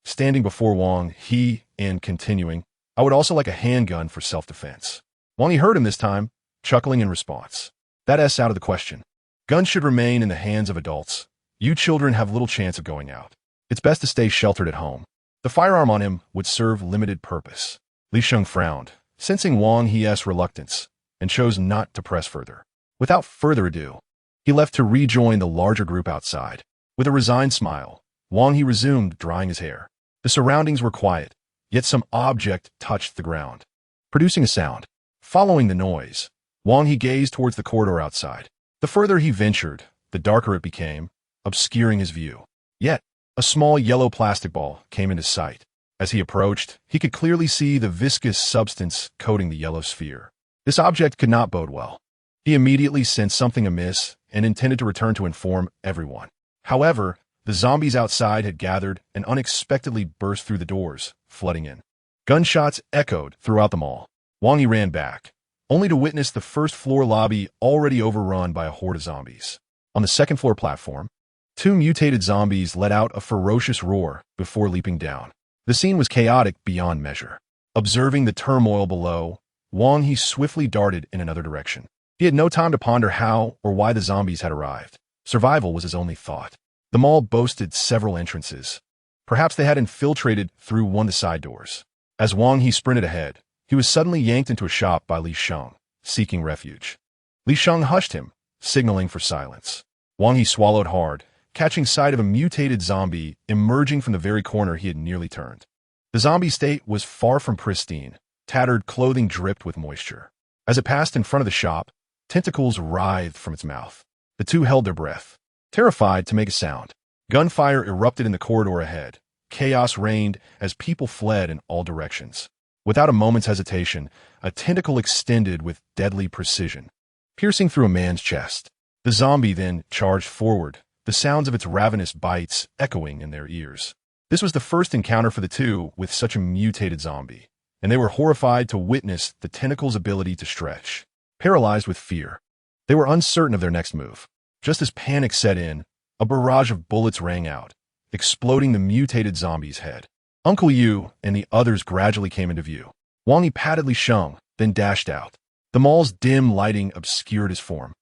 Standing before Wang He and continuing, I would also like a handgun for self-defense. Wang He heard him this time, chuckling in response. That's out of the question. Guns should remain in the hands of adults. You children have little chance of going out. It's best to stay sheltered at home. The firearm on him would serve limited purpose. Li Sheng frowned, sensing Wang He's reluctance, and chose not to press further. Without further ado, he left to rejoin the larger group outside. With a resigned smile, Wang He resumed drying his hair. The surroundings were quiet, yet some object touched the ground, producing a sound. Following the noise, Wang He gazed towards the corridor outside. The further he ventured, the darker it became, obscuring his view. Yet, A small yellow plastic ball came into sight. As he approached, he could clearly see the viscous substance coating the yellow sphere. This object could not bode well. He immediately sensed something amiss and intended to return to inform everyone. However, the zombies outside had gathered and unexpectedly burst through the doors, flooding in. Gunshots echoed throughout the mall. Wang Yi ran back, only to witness the first-floor lobby already overrun by a horde of zombies. On the second-floor platform, two mutated zombies let out a ferocious roar before leaping down. The scene was chaotic beyond measure. Observing the turmoil below, Wang Yi swiftly darted in another direction. He had no time to ponder how or why the zombies had arrived. Survival was his only thought. The mall boasted several entrances. Perhaps they had infiltrated through one of the side doors. As Wang Yi sprinted ahead, he was suddenly yanked into a shop by Li Sheng, seeking refuge. Li Sheng hushed him, signaling for silence. Wang Yi swallowed hard, catching sight of a mutated zombie emerging from the very corner he had nearly turned. The zombie state was far from pristine. Tattered clothing dripped with moisture. As it passed in front of the shop, tentacles writhed from its mouth. The two held their breath, terrified to make a sound. Gunfire erupted in the corridor ahead. Chaos reigned as people fled in all directions. Without a moment's hesitation, a tentacle extended with deadly precision, piercing through a man's chest. The zombie then charged forward, the sounds of its ravenous bites echoing in their ears. This was the first encounter for the two with such a mutated zombie, and they were horrified to witness the tentacle's ability to stretch. Paralyzed with fear, they were uncertain of their next move. Just as panic set in, a barrage of bullets rang out, exploding the mutated zombie's head. Uncle Yu and the others gradually came into view. Wang Yi patted Li Sheng, then dashed out. The mall's dim lighting obscured his form,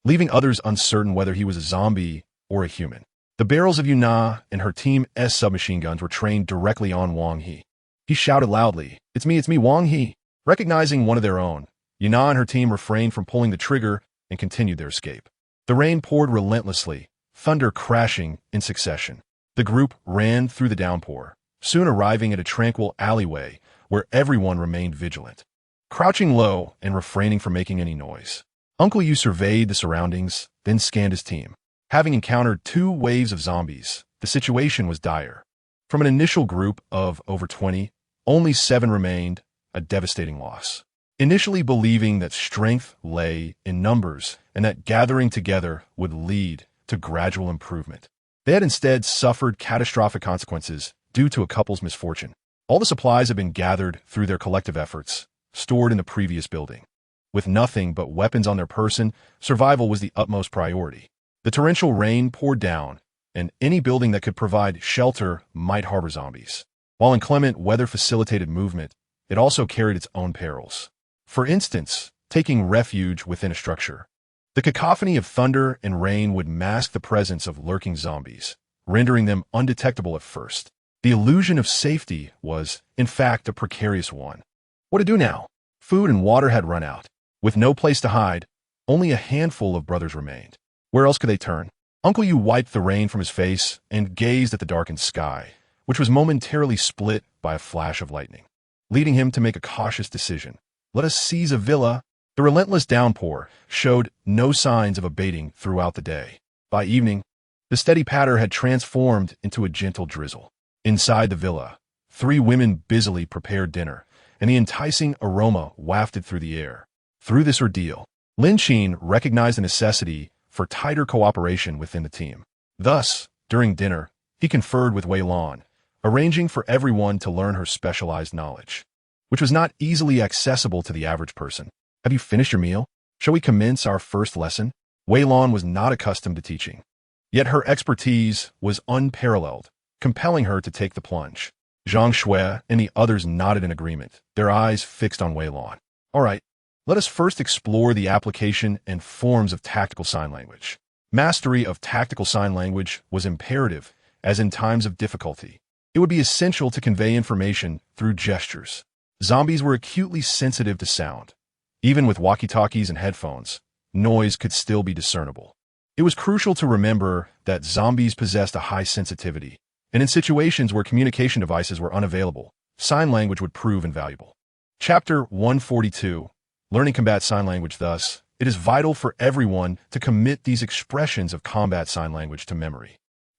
leaving others uncertain whether he was a zombie or a human. The barrels of Yuna and her Team S submachine guns were trained directly on Wang Yi. He shouted loudly, it's me, Wang Yi." Recognizing one of their own, Yuna and her team refrained from pulling the trigger and continued their escape. The rain poured relentlessly, thunder crashing in succession. The group ran through the downpour, soon arriving at a tranquil alleyway where everyone remained vigilant. Crouching low and refraining from making any noise, Uncle Yu surveyed the surroundings, then scanned his team. Having encountered two waves of zombies, the situation was dire. From an initial group of over 20, only 7 remained, a devastating loss. Initially believing that strength lay in numbers and that gathering together would lead to gradual improvement, they had instead suffered catastrophic consequences due to a couple's misfortune. All the supplies had been gathered through their collective efforts, stored in the previous building. With nothing but weapons on their person, survival was the utmost priority. The torrential rain poured down, and any building that could provide shelter might harbor zombies. While inclement weather facilitated movement, it also carried its own perils. For instance, taking refuge within a structure. The cacophony of thunder and rain would mask the presence of lurking zombies, rendering them undetectable at first. The illusion of safety was, in fact, a precarious one. What to do now? Food and water had run out. With no place to hide, only a handful of brothers remained. Where else could they turn? Uncle Yu wiped the rain from his face and gazed at the darkened sky, which was momentarily split by a flash of lightning, leading him to make a cautious decision. Let us seize a villa. The relentless downpour showed no signs of abating throughout the day. By evening, the steady patter had transformed into a gentle drizzle. Inside the villa, 3 women busily prepared dinner, and the enticing aroma wafted through the air. Through this ordeal, Lin Qin recognized the necessity for tighter cooperation within the team. Thus, during dinner, he conferred with Wei Lan, arranging for everyone to learn her specialized knowledge, which was not easily accessible to the average person. Have you finished your meal? Shall we commence our first lesson? Wei Lan was not accustomed to teaching, yet her expertise was unparalleled, compelling her to take the plunge. Zhang Shui and the others nodded in agreement, their eyes fixed on Wei Lan. All right, let us first explore the application and forms of tactical sign language. Mastery of tactical sign language was imperative, as in times of difficulty, it would be essential to convey information through gestures. Zombies were acutely sensitive to sound. Even with walkie-talkies and headphones, noise could still be discernible. It was crucial to remember that zombies possessed a high sensitivity, and in situations where communication devices were unavailable, sign language would prove invaluable. Chapter 142. Learning Combat Sign Language. Thus, it is vital for everyone to commit these expressions of combat sign language to memory.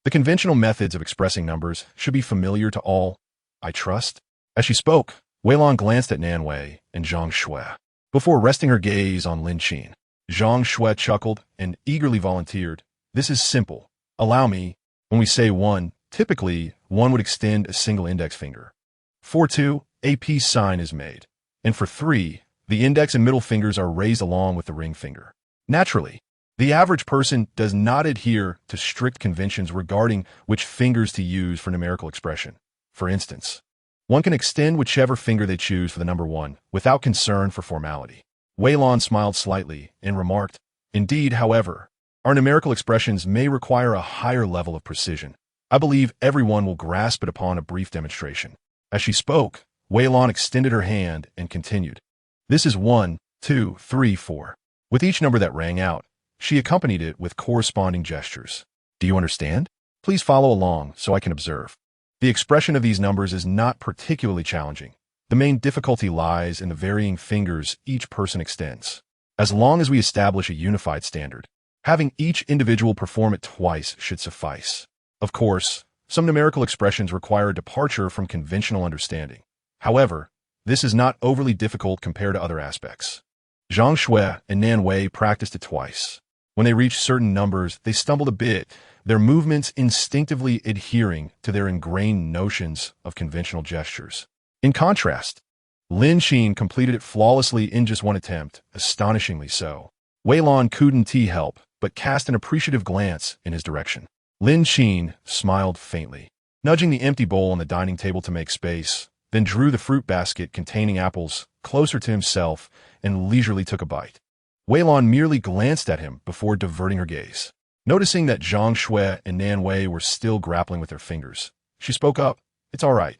The conventional methods of expressing numbers should be familiar to all, I trust. As she spoke, Weilong glanced at Nan Wei and Zhang Shui before resting her gaze on Lin Qin. Zhang Shui chuckled and eagerly volunteered. This is simple. Allow me. When we say 1, typically, one would extend a single index finger. For 2, a peace sign is made. And for 3, the index and middle fingers are raised along with the ring finger. Naturally, the average person does not adhere to strict conventions regarding which fingers to use for numerical expression. For instance, one can extend whichever finger they choose for the number 1 without concern for formality. Weilong smiled slightly and remarked, Indeed, however, our numerical expressions may require a higher level of precision. I believe everyone will grasp it upon a brief demonstration. As she spoke, Weilong extended her hand and continued. This is 1, 2, 3, 4. With each number that rang out, she accompanied it with corresponding gestures. Do you understand? Please follow along so I can observe. The expression of these numbers is not particularly challenging. The main difficulty lies in the varying fingers each person extends. As long as we establish a unified standard, having each individual perform it twice should suffice. Of course, some numerical expressions require a departure from conventional understanding. However, this is not overly difficult compared to other aspects. Zhang Shui and Nan Wei practiced it twice. When they reached certain numbers, they stumbled a bit, their movements instinctively adhering to their ingrained notions of conventional gestures. In contrast, Lin Qin completed it flawlessly in just one attempt, astonishingly so. Weilong couldn't help but cast an appreciative glance in his direction. Lin Qin smiled faintly, nudging the empty bowl on the dining table to make space, then drew the fruit basket containing apples closer to himself and leisurely took a bite. Weilong merely glanced at him before diverting her gaze. Noticing that Zhang Shui and Nan Wei were still grappling with their fingers, she spoke up. It's all right.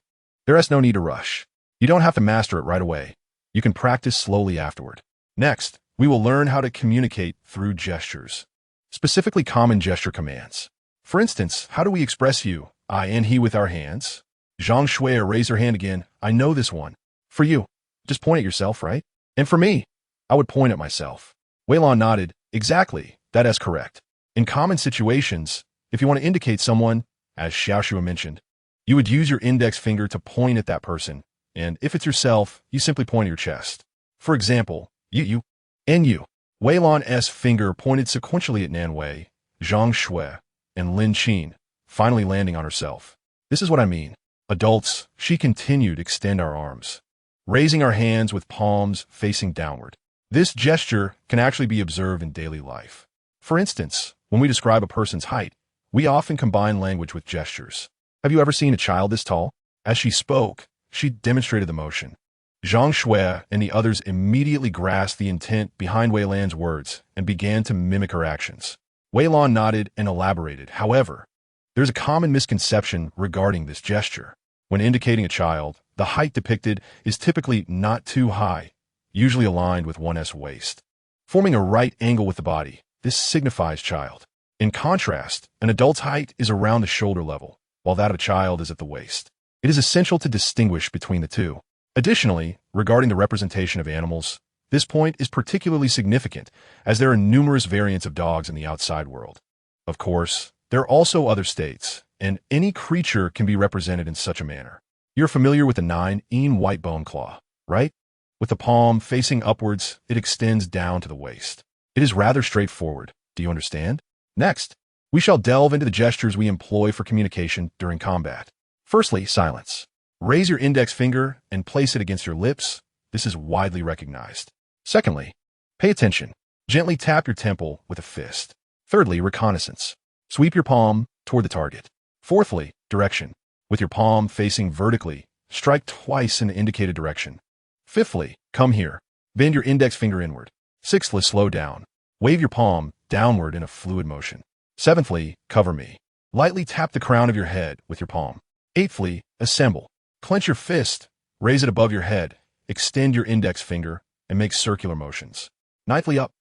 There is no need to rush. You don't have to master it right away. You can practice slowly afterward. Next, we will learn how to communicate through gestures, specifically common gesture commands. For instance, how do we express you, I and he with our hands? Zhang Shui raised her hand again. I know this one. For you, just point at yourself, right? And for me, I would point at myself. Weilong nodded. Exactly, that is correct. In common situations, if you want to indicate someone, as Xiaoxua mentioned, you would use your index finger to point at that person, and if it's yourself, you simply point at your chest. For example, you, and you. Weilong's finger pointed sequentially at Nan Wei, Zhang Shui, and Lin Qin, finally landing on herself. This is what I mean. Adults, she continued, extend our arms, raising our hands with palms facing downward. This gesture can actually be observed in daily life. For instance, when we describe a person's height, we often combine language with gestures. Have you ever seen a child this tall? As she spoke, she demonstrated the motion. Zhang Shui and the others immediately grasped the intent behind Weilong's words and began to mimic her actions. Weilong nodded and elaborated. However, there's a common misconception regarding this gesture. When indicating a child, the height depicted is typically not too high, usually aligned with one's waist, forming a right angle with the body. This signifies child. In contrast, an adult's height is around the shoulder level, while that of a child is at the waist. It is essential to distinguish between the two. Additionally, regarding the representation of animals, this point is particularly significant as there are numerous variants of dogs in the outside world. Of course, there are also other states, and any creature can be represented in such a manner. You're familiar with the 9-in white bone claw, right? With the palm facing upwards, it extends down to the waist. It is rather straightforward. Do you understand? Next, we shall delve into the gestures we employ for communication during combat. Firstly, silence. Raise your index finger and place it against your lips. This is widely recognized. Secondly, pay attention. Gently tap your temple with a fist. Thirdly, reconnaissance. Sweep your palm toward the target. Fourthly, direction. With your palm facing vertically, strike twice in the indicated direction. Fifthly, come here. Bend your index finger inward. Sixthly, slow down. Wave your palm downward in a fluid motion. Seventhly, cover me. Lightly tap the crown of your head with your palm. Eighthly, assemble. Clench your fist, raise it above your head, extend your index finger, and make circular motions. Ninthly, up.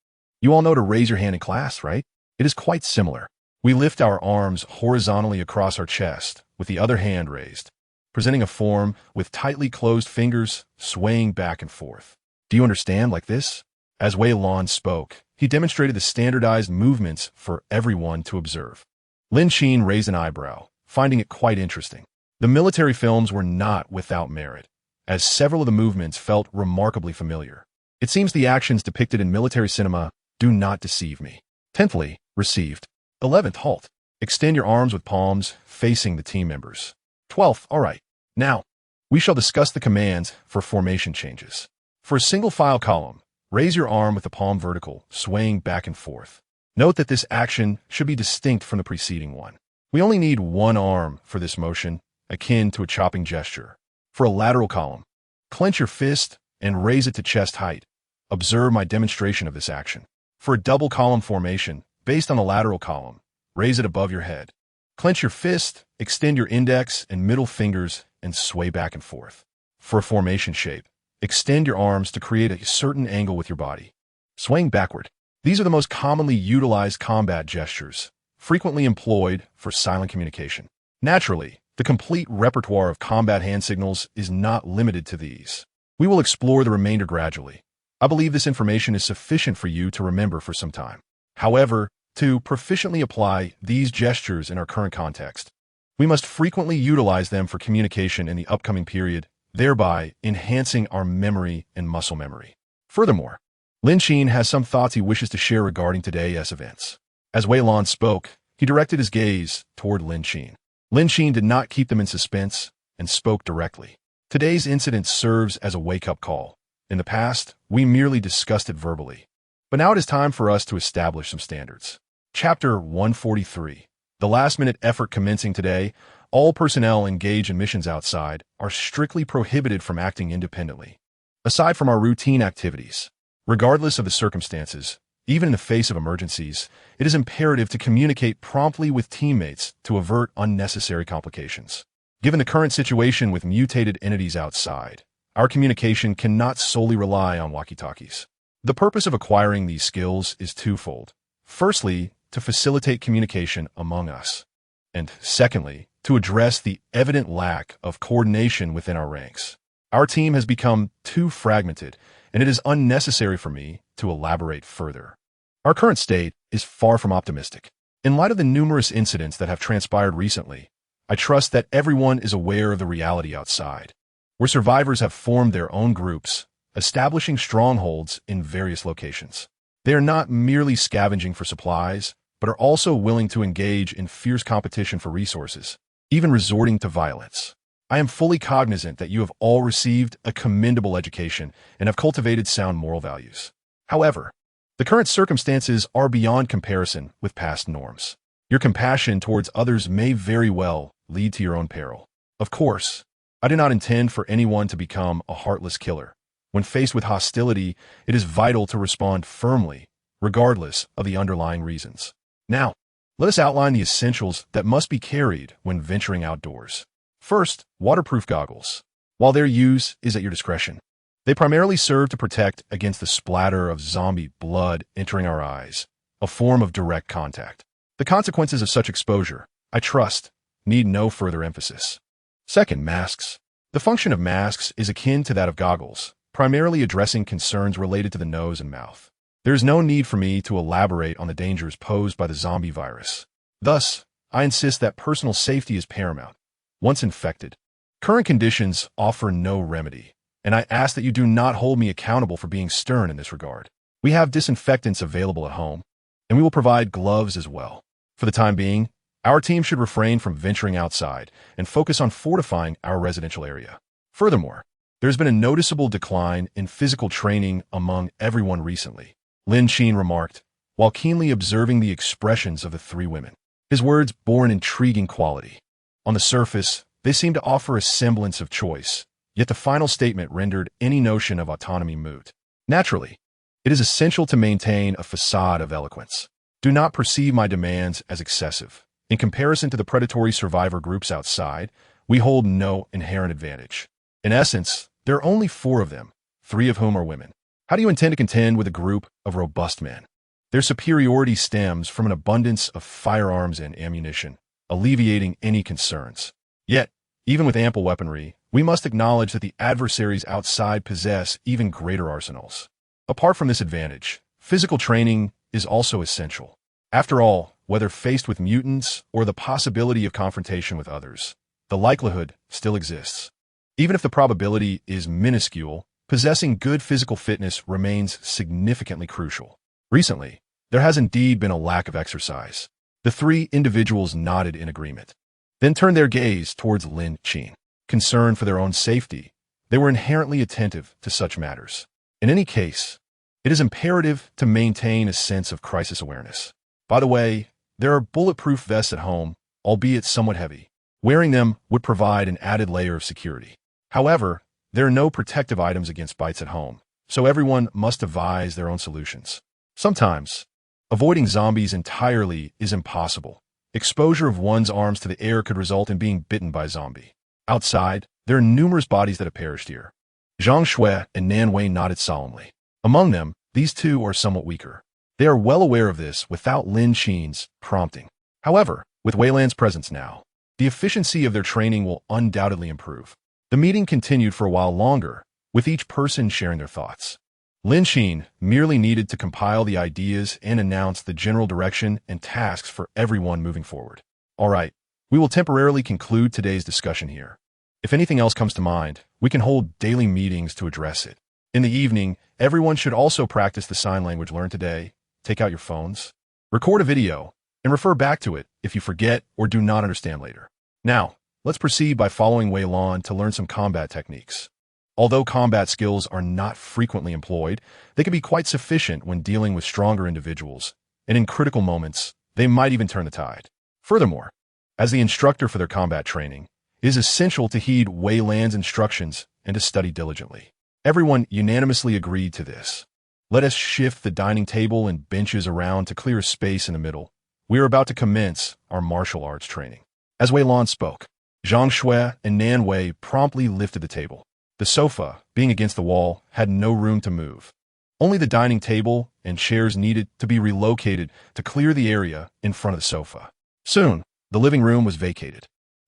You all know to raise your hand in class, right? It is quite similar. We lift our arms horizontally across our chest, with the other hand raised, presenting a form with tightly closed fingers swaying back and forth. Do you understand like this? As Weilong spoke, he demonstrated the standardized movements for everyone to observe. Lin Qin raised an eyebrow, finding it quite interesting. The military films were not without merit, as several of the movements felt remarkably familiar. It seems the actions depicted in military cinema do not deceive me. 10thly, received. 11th, halt. Extend your arms with palms facing the team members. 12th, alright. Now, we shall discuss the commands for formation changes. For a single file column, raise your arm with the palm vertical, swaying back and forth. Note that this action should be distinct from the preceding one. We only need one arm for this motion, akin to a chopping gesture. For a lateral column, clench your fist and raise it to chest height. Observe my demonstration of this action. For a double column formation, based on the lateral column, raise it above your head. Clench your fist, extend your index and middle fingers, and sway back and forth. For a formation shape, extend your arms to create a certain angle with your body. Swaying backward. These are the most commonly utilized combat gestures, frequently employed for silent communication. Naturally, the complete repertoire of combat hand signals is not limited to these. We will explore the remainder gradually. I believe this information is sufficient for you to remember for some time. However, to proficiently apply these gestures in our current context, we must frequently utilize them for communication in the upcoming period, thereby enhancing our memory and muscle memory. Furthermore, Lin Qin has some thoughts he wishes to share regarding today's events. As Wei Lan spoke, he directed his gaze toward Lin Qin. Lin Qin did not keep them in suspense and spoke directly. Today's incident serves as a wake-up call. In the past, we merely discussed it verbally. But now it is time for us to establish some standards. Chapter 143. The last-minute effort commencing today, all personnel engaged in missions outside are strictly prohibited from acting independently. Aside from our routine activities, regardless of the circumstances, even in the face of emergencies, it is imperative to communicate promptly with teammates to avert unnecessary complications. Given the current situation with mutated entities outside, our communication cannot solely rely on walkie-talkies. The purpose of acquiring these skills is twofold. Firstly, to facilitate communication among us, and secondly, to address the evident lack of coordination within our ranks. Our team has become too fragmented, and it is unnecessary for me to elaborate further. Our current state is far from optimistic. In light of the numerous incidents that have transpired recently, I trust that everyone is aware of the reality outside, where survivors have formed their own groups, establishing strongholds in various locations. They are not merely scavenging for supplies, but are also willing to engage in fierce competition for resources, even resorting to violence. I am fully cognizant that you have all received a commendable education and have cultivated sound moral values. However, the current circumstances are beyond comparison with past norms. Your compassion towards others may very well lead to your own peril. Of course, I do not intend for anyone to become a heartless killer. When faced with hostility, it is vital to respond firmly, regardless of the underlying reasons. Now, let us outline the essentials that must be carried when venturing outdoors. First, waterproof goggles. While their use is at your discretion, they primarily serve to protect against the splatter of zombie blood entering our eyes, a form of direct contact. The consequences of such exposure, I trust, need no further emphasis. Second, masks. The function of masks is akin to that of goggles, primarily addressing concerns related to the nose and mouth. There is no need for me to elaborate on the dangers posed by the zombie virus. Thus, I insist that personal safety is paramount. Once infected, current conditions offer no remedy, and I ask that you do not hold me accountable for being stern in this regard. We have disinfectants available at home, and we will provide gloves as well. For the time being, our team should refrain from venturing outside and focus on fortifying our residential area. Furthermore, there has been a noticeable decline in physical training among everyone recently, Lin Qin remarked, while keenly observing the expressions of the three women. His words bore an intriguing quality. On the surface, they seem to offer a semblance of choice, yet the final statement rendered any notion of autonomy moot. Naturally, it is essential to maintain a facade of eloquence. Do not perceive my demands as excessive. In comparison to the predatory survivor groups outside, we hold no inherent advantage. In essence, there are only 4 of them, 3 of whom are women. How do you intend to contend with a group of robust men? Their superiority stems from an abundance of firearms and ammunition, alleviating any concerns. Yet, even with ample weaponry, we must acknowledge that the adversaries outside possess even greater arsenals. Apart from this advantage, physical training is also essential. After all, whether faced with mutants or the possibility of confrontation with others, the likelihood still exists. Even if the probability is minuscule, possessing good physical fitness remains significantly crucial. Recently, there has indeed been a lack of exercise. The three individuals nodded in agreement, then turned their gaze towards Lin Qin. Concerned for their own safety, they were inherently attentive to such matters. In any case, it is imperative to maintain a sense of crisis awareness. By the way, there are bulletproof vests at home, albeit somewhat heavy. Wearing them would provide an added layer of security. However, there are no protective items against bites at home, so everyone must devise their own solutions. Sometimes, avoiding zombies entirely is impossible. Exposure of one's arms to the air could result in being bitten by a zombie. Outside, there are numerous bodies that have perished here. Zhang Shui and Nan Wei nodded solemnly. Among them, these two are somewhat weaker. They are well aware of this without Lin Qin's prompting. However, with Wei Lan's presence now, the efficiency of their training will undoubtedly improve. The meeting continued for a while longer, with each person sharing their thoughts. Lin Qin merely needed to compile the ideas and announce the general direction and tasks for everyone moving forward. All right, we will temporarily conclude today's discussion here. If anything else comes to mind, we can hold daily meetings to address it. In the evening, everyone should also practice the sign language learned today. Take out your phones, record a video, and refer back to it if you forget or do not understand later. Now, let's proceed by following Wei Lan to learn some combat techniques. Although combat skills are not frequently employed, they can be quite sufficient when dealing with stronger individuals, and in critical moments, they might even turn the tide. Furthermore, as the instructor for their combat training, it is essential to heed Wei Lan's instructions and to study diligently. Everyone unanimously agreed to this. Let us shift the dining table and benches around to clear a space in the middle. We are about to commence our martial arts training. As Wei Lan spoke, Zhang Shui and Nan Wei promptly lifted the table. The sofa, being against the wall, had no room to move. Only the dining table and chairs needed to be relocated to clear the area in front of the sofa. Soon, the living room was vacated.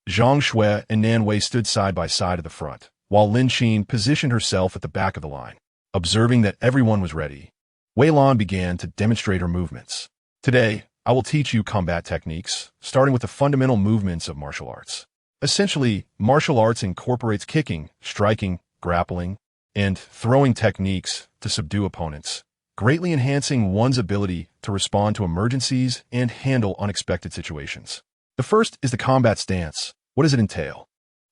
Zhang Shui and Nan Wei stood side by side at the front, while Lin Qin positioned herself at the back of the line. Observing that everyone was ready, Wei Lan began to demonstrate her movements. Today, I will teach you combat techniques, starting with the fundamental movements of martial arts. Essentially, martial arts incorporates kicking, striking, grappling, and throwing techniques to subdue opponents, greatly enhancing one's ability to respond to emergencies and handle unexpected situations. The first is the combat stance. What does it entail?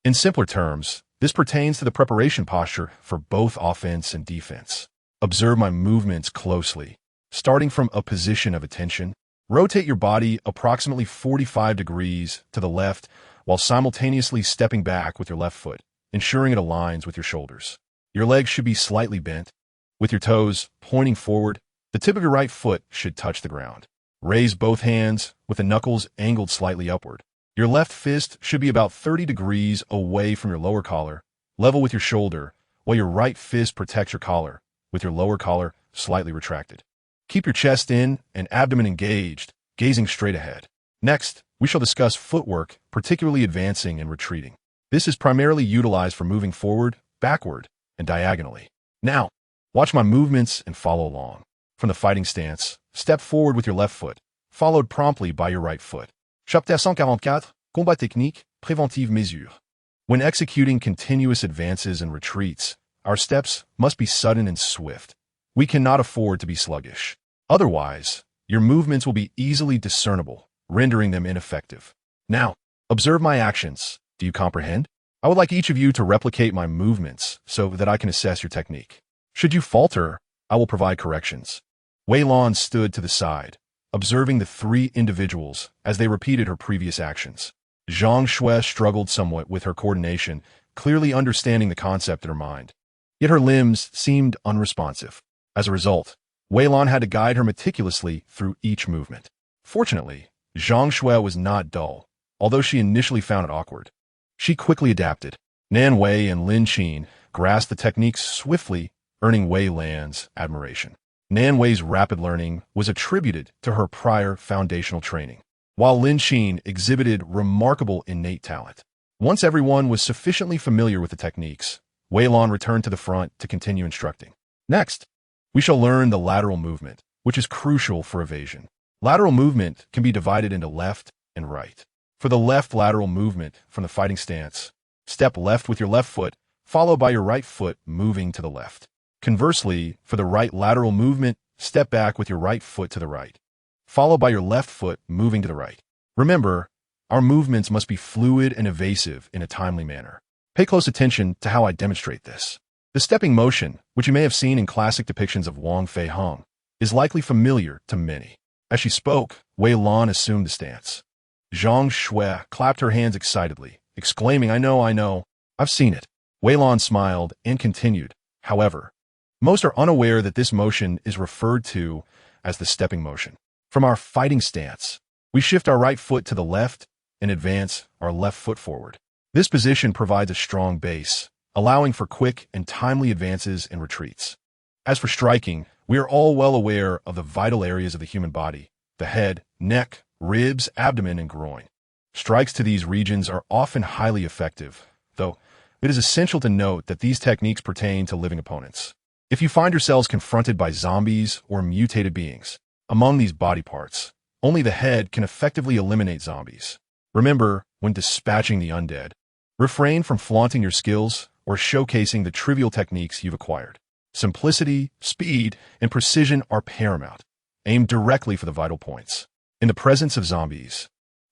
In simpler terms, this pertains to the preparation posture for both offense and defense. Observe my movements closely. Starting from a position of attention, rotate your body approximately 45 degrees to the left while simultaneously stepping back with your left foot, ensuring it aligns with your shoulders. Your legs should be slightly bent. With your toes pointing forward, the tip of your right foot should touch the ground. Raise both hands with the knuckles angled slightly upward. Your left fist should be about 30 degrees away from your lower collar, level with your shoulder, while your right fist protects your collar, with your lower collar slightly retracted. Keep your chest in and abdomen engaged, gazing straight ahead. Next, we shall discuss footwork, particularly advancing and retreating. This is primarily utilized for moving forward, backward, and diagonally. Now, watch my movements and follow along. From the fighting stance, step forward with your left foot, followed promptly by your right foot. Chapitre 144, Combat Technique, Préventive Mesure. When executing continuous advances and retreats, our steps must be sudden and swift. We cannot afford to be sluggish. Otherwise, your movements will be easily discernible, rendering them ineffective. Now, observe my actions. Do you comprehend? I would like each of you to replicate my movements so that I can assess your technique. Should you falter, I will provide corrections. Wei Lan stood to the side, observing the three individuals as they repeated her previous actions. Zhang Shui struggled somewhat with her coordination, clearly understanding the concept in her mind. Yet her limbs seemed unresponsive. As a result, Wei Lan had to guide her meticulously through each movement. Fortunately, Zhang Shui was not dull, although she initially found it awkward. She quickly adapted. Nan Wei and Lin Qin grasped the techniques swiftly, earning Wei Lan's admiration. Nan Wei's rapid learning was attributed to her prior foundational training, while Lin Qin exhibited remarkable innate talent. Once everyone was sufficiently familiar with the techniques, Wei Lan returned to the front to continue instructing. Next, we shall learn the lateral movement, which is crucial for evasion. Lateral movement can be divided into left and right. For the left lateral movement from the fighting stance, step left with your left foot, followed by your right foot moving to the left. Conversely, for the right lateral movement, step back with your right foot to the right, followed by your left foot moving to the right. Remember, our movements must be fluid and evasive in a timely manner. Pay close attention to how I demonstrate this. The stepping motion, which you may have seen in classic depictions of Wang Fei Hung, is likely familiar to many. As she spoke, Wei Lan assumed the stance. Zhang Shui clapped her hands excitedly, exclaiming, I know, I've seen it. Wei Lan smiled and continued. However, most are unaware that this motion is referred to as the stepping motion. From our fighting stance, we shift our right foot to the left and advance our left foot forward. This position provides a strong base, allowing for quick and timely advances and retreats. As for striking, we are all well aware of the vital areas of the human body: the head, neck, ribs, abdomen, and groin. Strikes to these regions are often highly effective, though it is essential to note that these techniques pertain to living opponents. If you find yourselves confronted by zombies or mutated beings, among these body parts, only the head can effectively eliminate zombies. Remember, when dispatching the undead, refrain from flaunting your skills or showcasing the trivial techniques you've acquired. Simplicity, speed, and precision are paramount. Aim directly for the vital points. In the presence of zombies,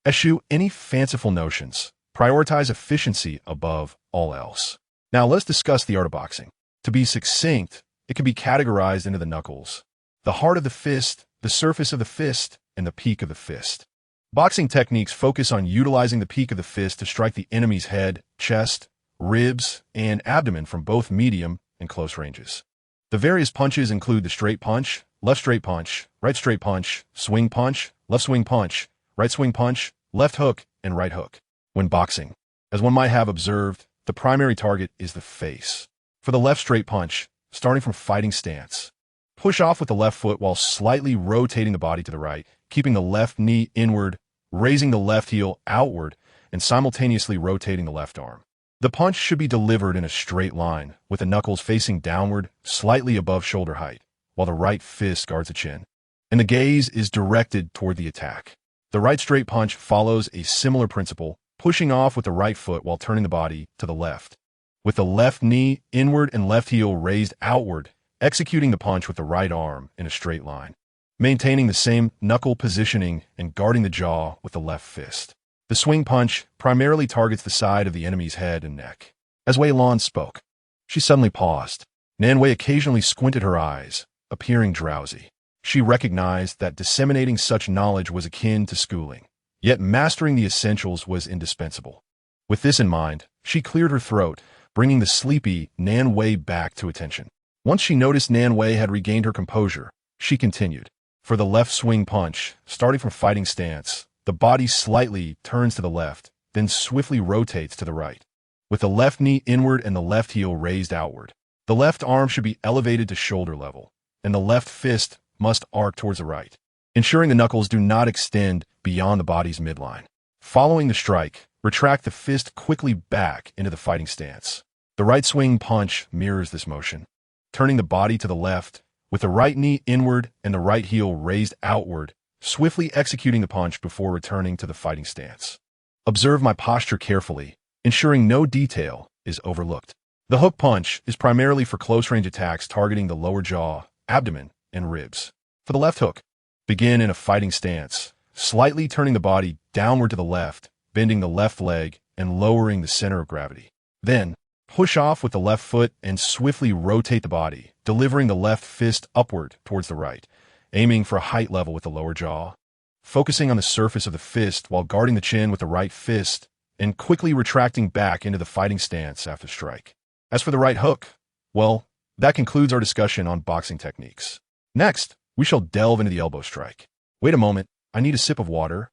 eschew any fanciful notions. Prioritize efficiency above all else. Now let's discuss the art of boxing. To be succinct, it can be categorized into the knuckles, the heart of the fist, the surface of the fist, and the peak of the fist. Boxing techniques focus on utilizing the peak of the fist to strike the enemy's head, chest, ribs, and abdomen from both medium and close ranges. The various punches include the straight punch, left straight punch, right straight punch, swing punch, left swing punch, right swing punch, left hook, and right hook. When boxing, as one might have observed, the primary target is the face. For the left straight punch, starting from fighting stance, push off with the left foot while slightly rotating the body to the right, keeping the left knee inward, raising the left heel outward, and simultaneously rotating the left arm. The punch should be delivered in a straight line, with the knuckles facing downward, slightly above shoulder height, while the right fist guards the chin, and the gaze is directed toward the attack. The right straight punch follows a similar principle, pushing off with the right foot while turning the body to the left, with the left knee inward and left heel raised outward, executing the punch with the right arm in a straight line, maintaining the same knuckle positioning and guarding the jaw with the left fist. The swing punch primarily targets the side of the enemy's head and neck. As Wei Lan spoke, she suddenly paused. Nan Wei occasionally squinted her eyes, appearing drowsy. She recognized that disseminating such knowledge was akin to schooling, yet mastering the essentials was indispensable. With this in mind, she cleared her throat, bringing the sleepy Nan Wei back to attention. Once she noticed Nan Wei had regained her composure, she continued. For the left swing punch, starting from fighting stance, the body slightly turns to the left, then swiftly rotates to the right, with the left knee inward and the left heel raised outward. The left arm should be elevated to shoulder level, and the left fist must arc towards the right, ensuring the knuckles do not extend beyond the body's midline. Following the strike, retract the fist quickly back into the fighting stance. The right swing punch mirrors this motion, turning the body to the left, with the right knee inward and the right heel raised outward, swiftly executing the punch before returning to the fighting stance. Observe my posture carefully, ensuring no detail is overlooked. The hook punch is primarily for close-range attacks targeting the lower jaw, abdomen, and ribs. For the left hook, begin in a fighting stance, slightly turning the body downward to the left, bending the left leg, and lowering the center of gravity. Then, push off with the left foot and swiftly rotate the body, delivering the left fist upward towards the right, aiming for a height level with the lower jaw, focusing on the surface of the fist while guarding the chin with the right fist, and quickly retracting back into the fighting stance after strike. As for the right hook, well, that concludes our discussion on boxing techniques. Next, we shall delve into the elbow strike. Wait a moment, I need a sip of water.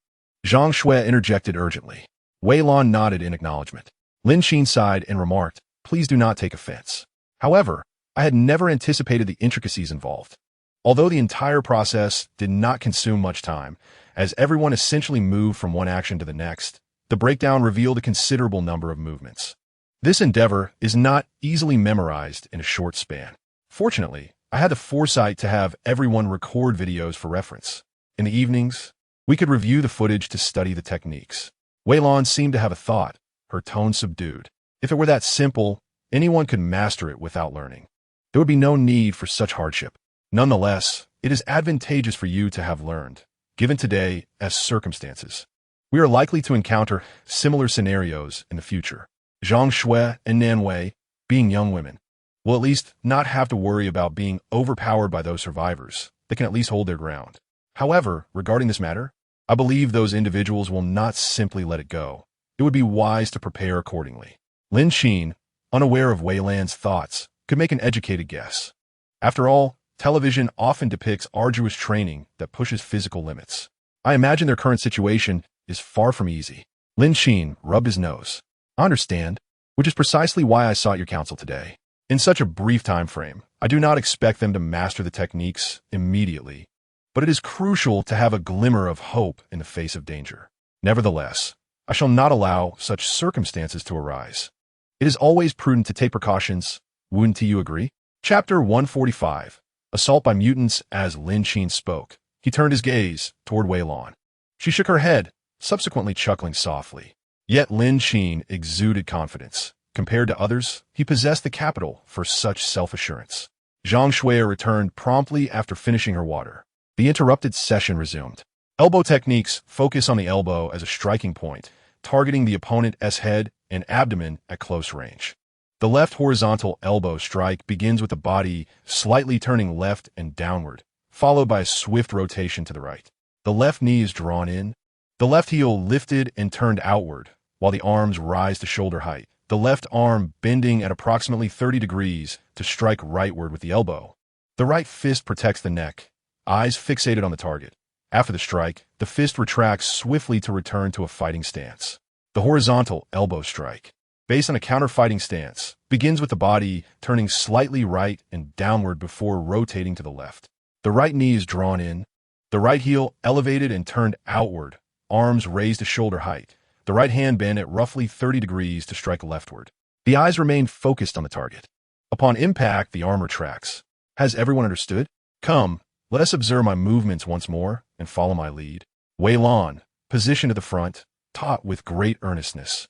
Zhang Shui interjected urgently. Wei Lan nodded in acknowledgement. Lin Qin sighed and remarked, please do not take offense. However, I had never anticipated the intricacies involved. Although the entire process did not consume much time, as everyone essentially moved from one action to the next, the breakdown revealed a considerable number of movements. This endeavor is not easily memorized in a short span. Fortunately, I had the foresight to have everyone record videos for reference. In the evenings, we could review the footage to study the techniques. Wei Lan seemed to have a thought, her tone subdued. If it were that simple, anyone could master it without learning. There would be no need for such hardship. Nonetheless, it is advantageous for you to have learned, given today as circumstances. We are likely to encounter similar scenarios in the future. Zhang Shui and Nan Wei, being young women, will at least not have to worry about being overpowered by those survivors. They can at least hold their ground. However, regarding this matter, I believe those individuals will not simply let it go. It would be wise to prepare accordingly. Lin Qin, unaware of Wei Lan's thoughts, could make an educated guess. After all, television often depicts arduous training that pushes physical limits. I imagine their current situation is far from easy. Lin Qin rubbed his nose. I understand, which is precisely why I sought your counsel today. In such a brief time frame, I do not expect them to master the techniques immediately, but it is crucial to have a glimmer of hope in the face of danger. Nevertheless, I shall not allow such circumstances to arise. It is always prudent to take precautions. Wouldn't you agree? Chapter 145. Assault by Mutants. As Lin Qin spoke, he turned his gaze toward Wei Lan. She shook her head, subsequently chuckling softly. Yet Lin Qin exuded confidence. Compared to others, he possessed the capital for such self-assurance. Zhang Shui returned promptly after finishing her water. The interrupted session resumed. Elbow techniques focus on the elbow as a striking point, targeting the opponent's head and abdomen at close range. The left horizontal elbow strike begins with the body slightly turning left and downward, followed by a swift rotation to the right. The left knee is drawn in, the left heel lifted and turned outward, while the arms rise to shoulder height, the left arm bending at approximately 30 degrees to strike rightward with the elbow. The right fist protects the neck, eyes fixated on the target. After the strike, the fist retracts swiftly to return to a fighting stance. The horizontal elbow strike, based on a counter-fighting stance, begins with the body turning slightly right and downward before rotating to the left. The right knee is drawn in, the right heel elevated and turned outward, arms raised to shoulder height, the right hand bent at roughly 30 degrees to strike leftward. The eyes remain focused on the target. Upon impact, the arm retracts. Has everyone understood? Come, let us observe my movements once more and follow my lead. Wei Lan, positioned at the front, taught with great earnestness.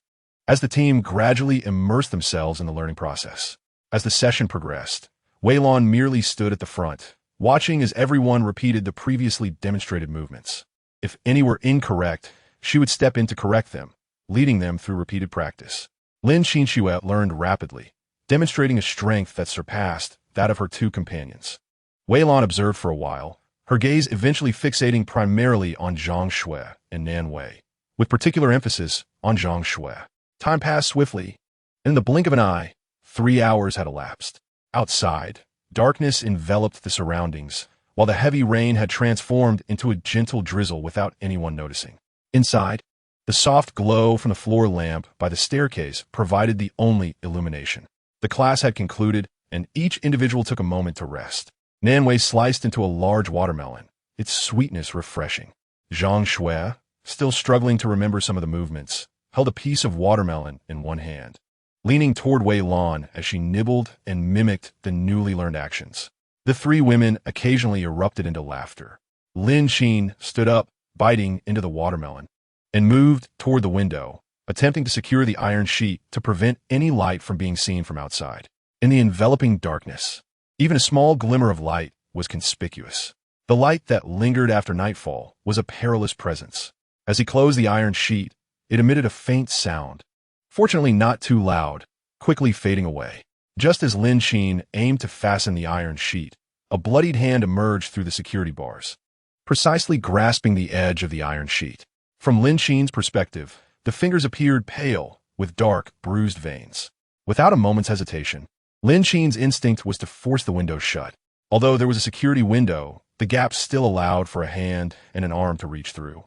As the team gradually immersed themselves in the learning process. As the session progressed, Wei Lan merely stood at the front, watching as everyone repeated the previously demonstrated movements. If any were incorrect, she would step in to correct them, leading them through repeated practice. Lin Qin learned rapidly, demonstrating a strength that surpassed that of her two companions. Wei Lan observed for a while, her gaze eventually fixating primarily on Zhang Shui and Nan Wei, with particular emphasis on Zhang Shui. Time passed swiftly, and in the blink of an eye, 3 hours had elapsed. Outside, darkness enveloped the surroundings, while the heavy rain had transformed into a gentle drizzle without anyone noticing. Inside, the soft glow from the floor lamp by the staircase provided the only illumination. The class had concluded, and each individual took a moment to rest. Nan Wei sliced into a large watermelon, its sweetness refreshing. Zhang Shui, still struggling to remember some of the movements, held a piece of watermelon in one hand, leaning toward Wei Lan as she nibbled and mimicked the newly learned actions. The three women occasionally erupted into laughter. Lin Qin stood up, biting into the watermelon, and moved toward the window, attempting to secure the iron sheet to prevent any light from being seen from outside. In the enveloping darkness, even a small glimmer of light was conspicuous. The light that lingered after nightfall was a perilous presence. As he closed the iron sheet, it emitted a faint sound, fortunately not too loud, quickly fading away. Just as Lin Qin aimed to fasten the iron sheet, a bloodied hand emerged through the security bars, precisely grasping the edge of the iron sheet. From Lin Qin's perspective, the fingers appeared pale, with dark, bruised veins. Without a moment's hesitation, Lin Qin's instinct was to force the window shut. Although there was a security window, the gap still allowed for a hand and an arm to reach through.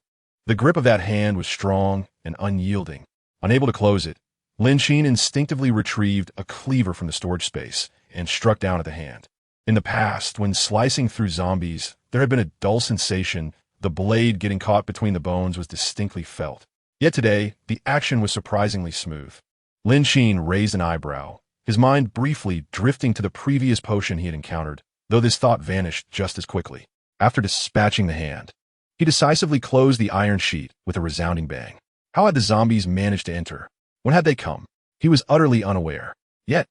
The grip of that hand was strong and unyielding. Unable to close it, Lin Qin instinctively retrieved a cleaver from the storage space and struck down at the hand. In the past, when slicing through zombies, there had been a dull sensation. The blade getting caught between the bones was distinctly felt. Yet today, the action was surprisingly smooth. Lin Qin raised an eyebrow, his mind briefly drifting to the previous potion he had encountered, though this thought vanished just as quickly. After dispatching the hand, He decisively closed the iron sheet with a resounding bang. How had the zombies managed to enter? When had they come? He was utterly unaware. Yet,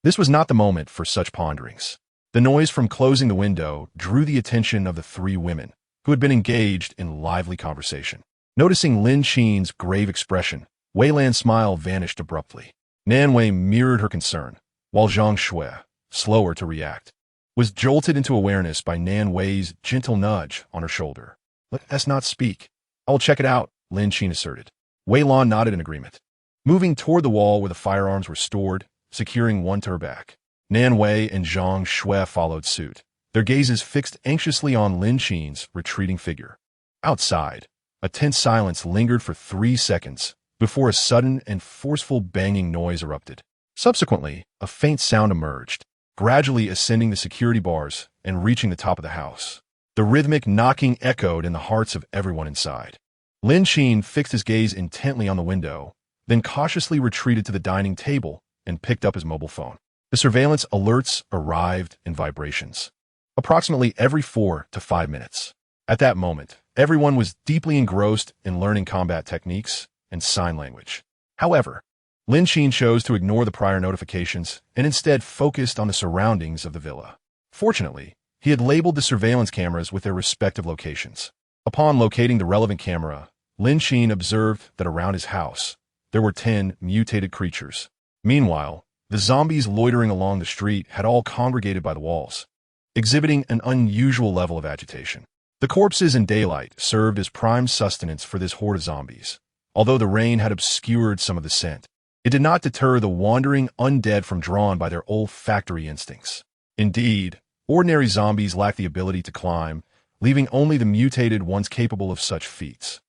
this was not the moment for such ponderings. The noise from closing the window drew the attention of the three women, who had been engaged in lively conversation. Noticing Lin Qin's grave expression, Wei Lan's smile vanished abruptly. Nan Wei mirrored her concern, while Zhang Shui, slower to react, was jolted into awareness by Nan Wei's gentle nudge on her shoulder. Let us not speak. I will check it out, Lin Qin asserted. Wei Lan nodded in agreement, moving toward the wall where the firearms were stored, securing one to her back. Nan Wei and Zhang Shui followed suit, their gazes fixed anxiously on Lin Qin's retreating figure. Outside, a tense silence lingered for 3 seconds before a sudden and forceful banging noise erupted. Subsequently, a faint sound emerged, gradually ascending the security bars and reaching the top of the house. The rhythmic knocking echoed in the hearts of everyone inside. Lin Qin fixed his gaze intently on the window, then cautiously retreated to the dining table and picked up his mobile phone. The surveillance alerts arrived in vibrations, approximately every 4 to 5 minutes. At that moment, everyone was deeply engrossed in learning combat techniques and sign language. However, Lin Qin chose to ignore the prior notifications and instead focused on the surroundings of the villa. Fortunately, he had labeled the surveillance cameras with their respective locations. Upon locating the relevant camera, Lin Qin observed that around his house, there were 10 mutated creatures. Meanwhile, the zombies loitering along the street had all congregated by the walls, exhibiting an unusual level of agitation. The corpses in daylight served as prime sustenance for this horde of zombies. Although the rain had obscured some of the scent, it did not deter the wandering undead from drawn by their olfactory instincts. Indeed, ordinary zombies lack the ability to climb, leaving only the mutated ones capable of such feats.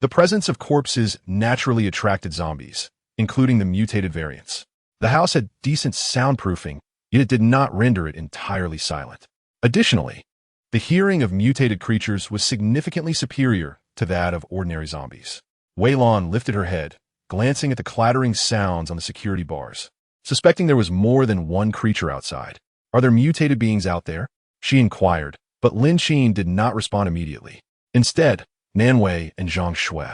The presence of corpses naturally attracted zombies, including the mutated variants. The house had decent soundproofing, yet it did not render it entirely silent. Additionally, the hearing of mutated creatures was significantly superior to that of ordinary zombies. Wei Lan lifted her head, glancing at the clattering sounds on the security bars, suspecting there was more than one creature outside. Are there mutated beings out there? She inquired, but Lin Qin did not respond immediately. Instead, Nan Wei and Zhang Shui,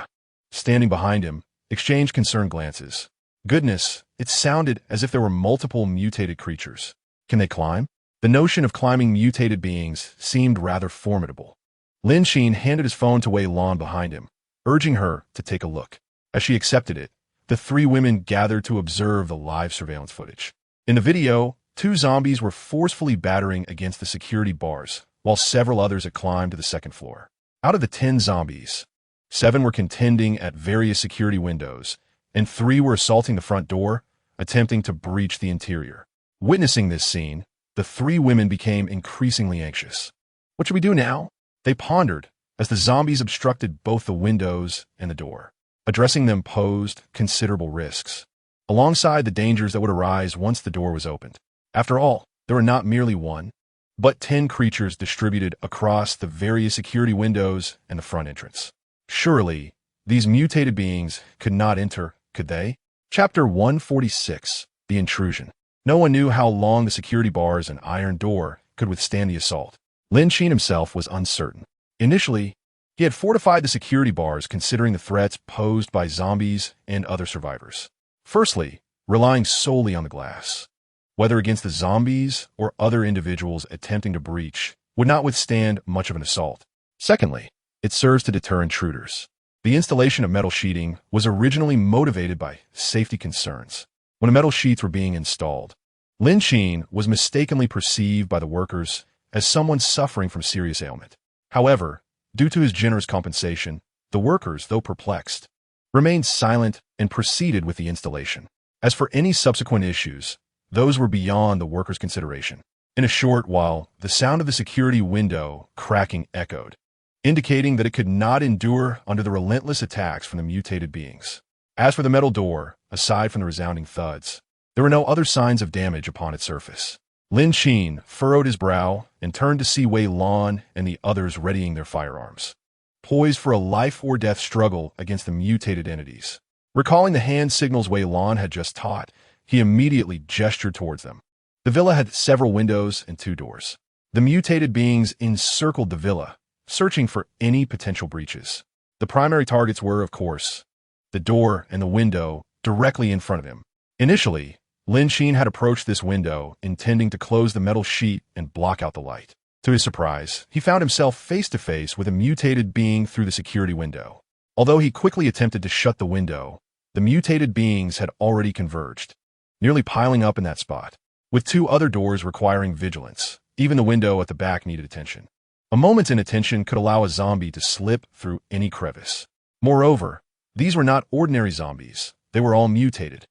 standing behind him, exchanged concerned glances. Goodness, it sounded as if there were multiple mutated creatures. Can they climb? The notion of climbing mutated beings seemed rather formidable. Lin Qin handed his phone to Wei Lan behind him, urging her to take a look. As she accepted it, the three women gathered to observe the live surveillance footage. In the video, 2 zombies were forcefully battering against the security bars, while several others had climbed to the second floor. Out of the 10 zombies, 7 were contending at various security windows, and 3 were assaulting the front door, attempting to breach the interior. Witnessing this scene, the 3 women became increasingly anxious. What should we do now? They pondered as the zombies obstructed both the windows and the door. Addressing them posed considerable risks, alongside the dangers that would arise once the door was opened. After all, there were not merely 1, but 10 creatures distributed across the various security windows and the front entrance. Surely, these mutated beings could not enter, could they? Chapter 146, The Intrusion. No one knew how long the security bars and iron door could withstand the assault. Lin Qin himself was uncertain. Initially, he had fortified the security bars considering the threats posed by zombies and other survivors. Firstly, relying solely on the glass, whether against the zombies or other individuals attempting to breach, would not withstand much of an assault. Secondly, it serves to deter intruders. The installation of metal sheeting was originally motivated by safety concerns. When metal sheets were being installed, Lin Qin was mistakenly perceived by the workers as someone suffering from serious ailment. However, due to his generous compensation, the workers, though perplexed, remained silent and proceeded with the installation. As for any subsequent issues, those were beyond the workers' consideration. In a short while, the sound of the security window cracking echoed, indicating that it could not endure under the relentless attacks from the mutated beings. As for the metal door, aside from the resounding thuds, there were no other signs of damage upon its surface. Lin Qin furrowed his brow and turned to see Wei Lan and the others readying their firearms, poised for a life-or-death struggle against the mutated entities. Recalling the hand signals Wei Lan had just taught, he immediately gestured towards them. The villa had several windows and 2 doors. The mutated beings encircled the villa, searching for any potential breaches. The primary targets were, of course, the door and the window directly in front of him. Initially, Lin Qin had approached this window, intending to close the metal sheet and block out the light. To his surprise, he found himself face-to-face with a mutated being through the security window. Although he quickly attempted to shut the window, the mutated beings had already converged, nearly piling up in that spot. With two other doors requiring vigilance, even the window at the back needed attention. A moment's inattention could allow a zombie to slip through any crevice. Moreover, these were not ordinary zombies. They were all mutated.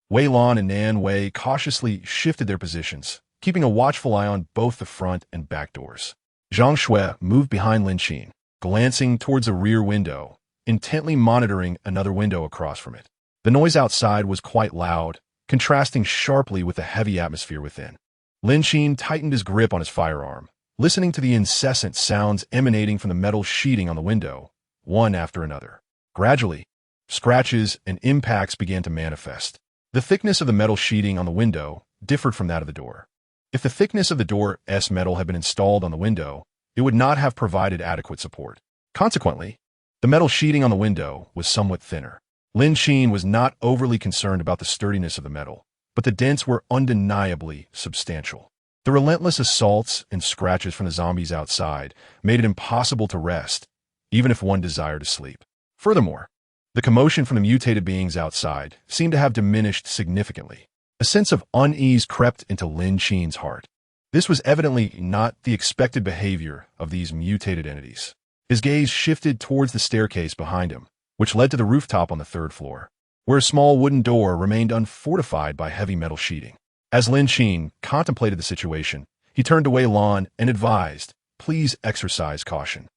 Wei Lan and Nan Wei cautiously shifted their positions, keeping a watchful eye on both the front and back doors. Zhang Shui moved behind Lin Qin, glancing towards a rear window, intently monitoring another window across from it. The noise outside was quite loud, contrasting sharply with the heavy atmosphere within. Lin Qin tightened his grip on his firearm, listening to the incessant sounds emanating from the metal sheeting on the window, one after another. Gradually, scratches and impacts began to manifest. The thickness of the metal sheeting on the window differed from that of the door. If the thickness of the door's metal had been installed on the window, it would not have provided adequate support. Consequently, the metal sheeting on the window was somewhat thinner. Lin Qin was not overly concerned about the sturdiness of the metal, but the dents were undeniably substantial. The relentless assaults and scratches from the zombies outside made it impossible to rest, even if one desired to sleep. Furthermore, the commotion from the mutated beings outside seemed to have diminished significantly. A sense of unease crept into Lin Qin's heart. This was evidently not the expected behavior of these mutated entities. His gaze shifted towards the staircase behind him, which led to the rooftop on the third floor, where a small wooden door remained unfortified by heavy metal sheeting. As Lin Qin contemplated the situation, he turned to Wei Lan and advised, "Please exercise caution.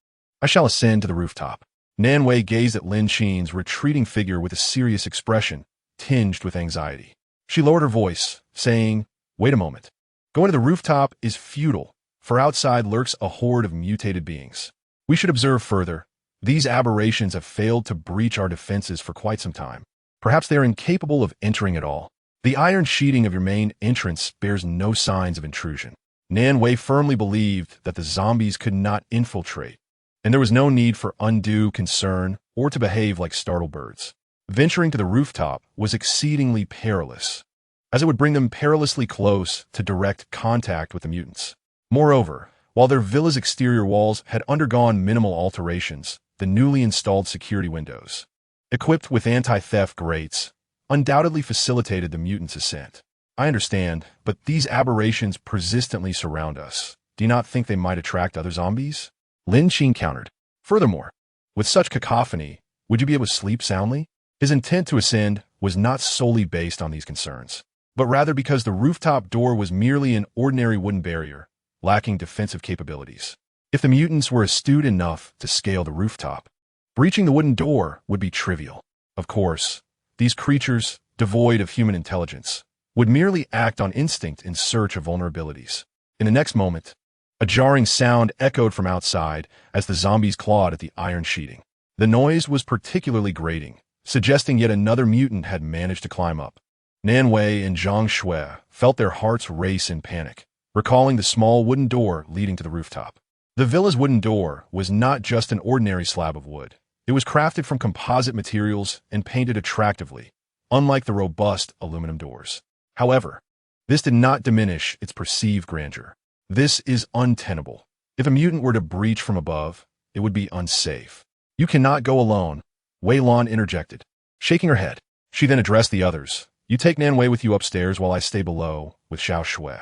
I shall ascend to the rooftop." Nan Wei gazed at Lin Qin's retreating figure with a serious expression, tinged with anxiety. She lowered her voice, saying, "Wait a moment. Going to the rooftop is futile, for outside lurks a horde of mutated beings. We should observe further. These aberrations have failed to breach our defenses for quite some time. Perhaps they are incapable of entering at all. The iron sheeting of your main entrance bears no signs of intrusion." Nan Wei firmly believed that the zombies could not infiltrate, and there was no need for undue concern or to behave like startled birds. Venturing to the rooftop was exceedingly perilous, as it would bring them perilously close to direct contact with the mutants. Moreover, while their villa's exterior walls had undergone minimal alterations, the newly installed security windows, equipped with anti-theft grates, undoubtedly facilitated the mutants' ascent. "I understand, but these aberrations persistently surround us. Do you not think they might attract other zombies?" Lin Qin countered. "Furthermore, with such cacophony, would you be able to sleep soundly?" His intent to ascend was not solely based on these concerns, but rather because the rooftop door was merely an ordinary wooden barrier, lacking defensive capabilities. If the mutants were astute enough to scale the rooftop, breaching the wooden door would be trivial. Of course, these creatures, devoid of human intelligence, would merely act on instinct in search of vulnerabilities. In the next moment, a jarring sound echoed from outside as the zombies clawed at the iron sheeting. The noise was particularly grating, suggesting yet another mutant had managed to climb up. Nan Wei and Zhang Shui felt their hearts race in panic, recalling the small wooden door leading to the rooftop. The villa's wooden door was not just an ordinary slab of wood. It was crafted from composite materials and painted attractively, unlike the robust aluminum doors. However, this did not diminish its perceived grandeur. "This is untenable. If a mutant were to breach from above, it would be unsafe." "You cannot go alone," Wei Lan interjected, shaking her head. She then addressed the others. "You take Nan Wei with you upstairs while I stay below with Xiao Shui."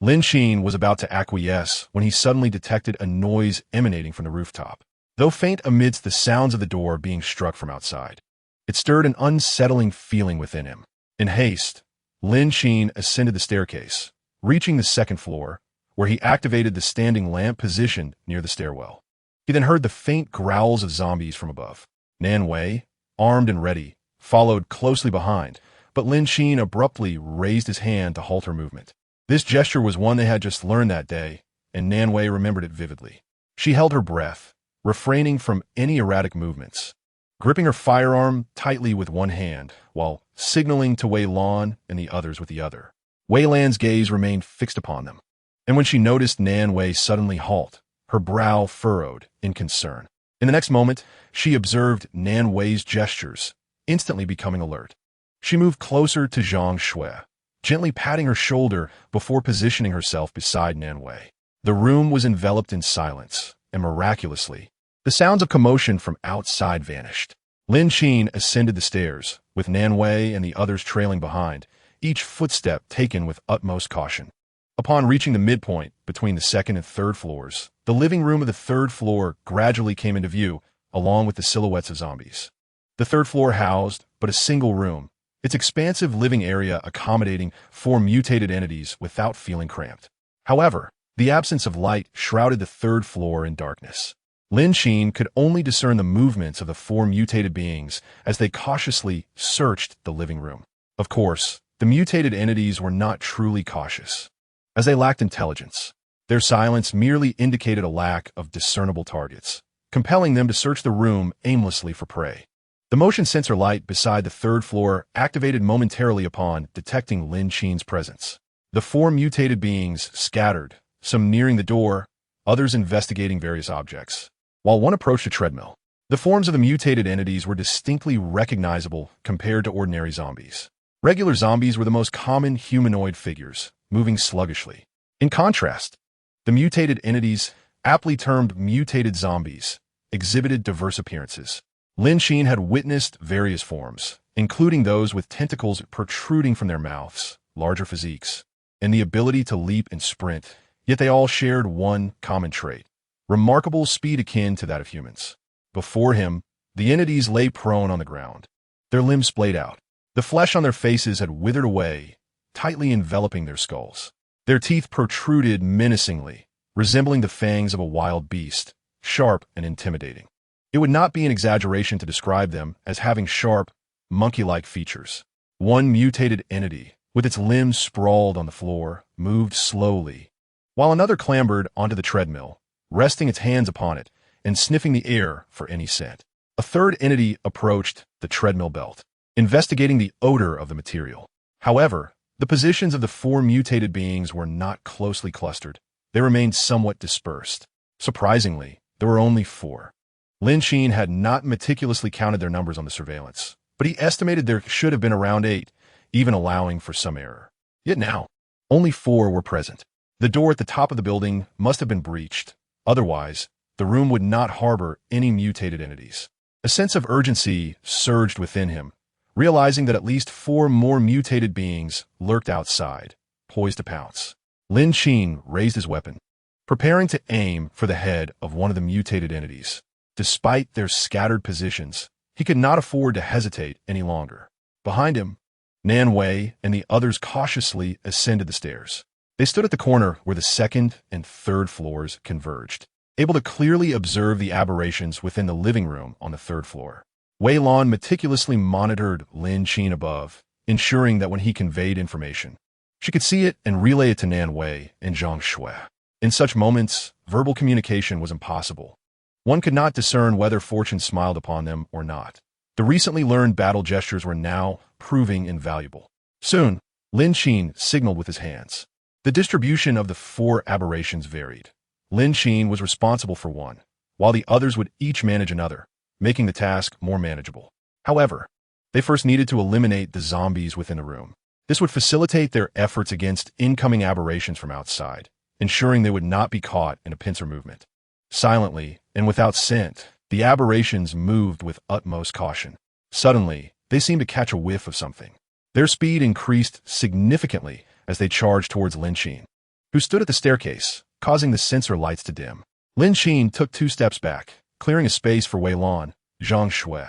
Lin Qin was about to acquiesce when he suddenly detected a noise emanating from the rooftop. Though faint amidst the sounds of the door being struck from outside, it stirred an unsettling feeling within him. In haste, Lin Qin ascended the staircase, reaching the second floor, where he activated the standing lamp positioned near the stairwell. He then heard the faint growls of zombies from above. Nan Wei, armed and ready, followed closely behind, but Lin Qin abruptly raised his hand to halt her movement. This gesture was one they had just learned that day, and Nan Wei remembered it vividly. She held her breath, refraining from any erratic movements, gripping her firearm tightly with one hand, while signaling to Wei Lan and the others with the other. Wei Lan's gaze remained fixed upon them, and when she noticed Nan Wei suddenly halt, her brow furrowed in concern. In the next moment, she observed Nan Wei's gestures, instantly becoming alert. She moved closer to Zhang Shui, gently patting her shoulder before positioning herself beside Nan Wei. The room was enveloped in silence, and miraculously, the sounds of commotion from outside vanished. Lin Qin ascended the stairs, with Nan Wei and the others trailing behind, each footstep taken with utmost caution. Upon reaching the midpoint between the second and third floors, the living room of the third floor gradually came into view, along with the silhouettes of zombies. The third floor housed but a single room, its expansive living area accommodating 4 mutated entities without feeling cramped. However, the absence of light shrouded the third floor in darkness. Lin Qin could only discern the movements of the 4 mutated beings as they cautiously searched the living room. Of course, the mutated entities were not truly cautious, as they lacked intelligence. Their silence merely indicated a lack of discernible targets, compelling them to search the room aimlessly for prey. The motion sensor light beside the third floor activated momentarily upon detecting Lin Qin's presence. The 4 mutated beings scattered, some nearing the door, others investigating various objects. While one approached a treadmill, the forms of the mutated entities were distinctly recognizable compared to ordinary zombies. Regular zombies were the most common humanoid figures, moving sluggishly. In contrast, the mutated entities, aptly termed mutated zombies, exhibited diverse appearances. Lin Qin had witnessed various forms, including those with tentacles protruding from their mouths, larger physiques, and the ability to leap and sprint, yet they all shared one common trait: remarkable speed akin to that of humans. Before him, the entities lay prone on the ground, their limbs splayed out. The flesh on their faces had withered away, tightly enveloping their skulls. Their teeth protruded menacingly, resembling the fangs of a wild beast, sharp and intimidating. It would not be an exaggeration to describe them as having sharp, monkey-like features. One mutated entity, with its limbs sprawled on the floor, moved slowly, while another clambered onto the treadmill, resting its hands upon it and sniffing the air for any scent. A third entity approached the treadmill belt, investigating the odor of the material. However, the positions of the 4 mutated beings were not closely clustered. They remained somewhat dispersed. Surprisingly, there were only 4. Lin Qin had not meticulously counted their numbers on the surveillance, but he estimated there should have been around 8, even allowing for some error. Yet now, only 4 were present. The door at the top of the building must have been breached. Otherwise, the room would not harbor any mutated entities. A sense of urgency surged within him, realizing that at least 4 more mutated beings lurked outside, poised to pounce. Lin Qin raised his weapon, preparing to aim for the head of one of the mutated entities. Despite their scattered positions, he could not afford to hesitate any longer. Behind him, Nan Wei and the others cautiously ascended the stairs. They stood at the corner where the second and third floors converged, able to clearly observe the aberrations within the living room on the third floor. Wei Lan meticulously monitored Lin Qin above, ensuring that when he conveyed information, she could see it and relay it to Nan Wei and Zhang Shui. In such moments, verbal communication was impossible. One could not discern whether fortune smiled upon them or not. The recently learned battle gestures were now proving invaluable. Soon, Lin Qin signaled with his hands. The distribution of the 4 aberrations varied. Lin Qin was responsible for one, while the others would each manage another, making the task more manageable. However, they first needed to eliminate the zombies within the room. This would facilitate their efforts against incoming aberrations from outside, ensuring they would not be caught in a pincer movement. Silently, and without scent, the aberrations moved with utmost caution. Suddenly, they seemed to catch a whiff of something. Their speed increased significantly as they charged towards Lin Qin, who stood at the staircase, causing the sensor lights to dim. Lin Qin took 2 steps back, clearing a space for Wei Lan, Zhang Shui,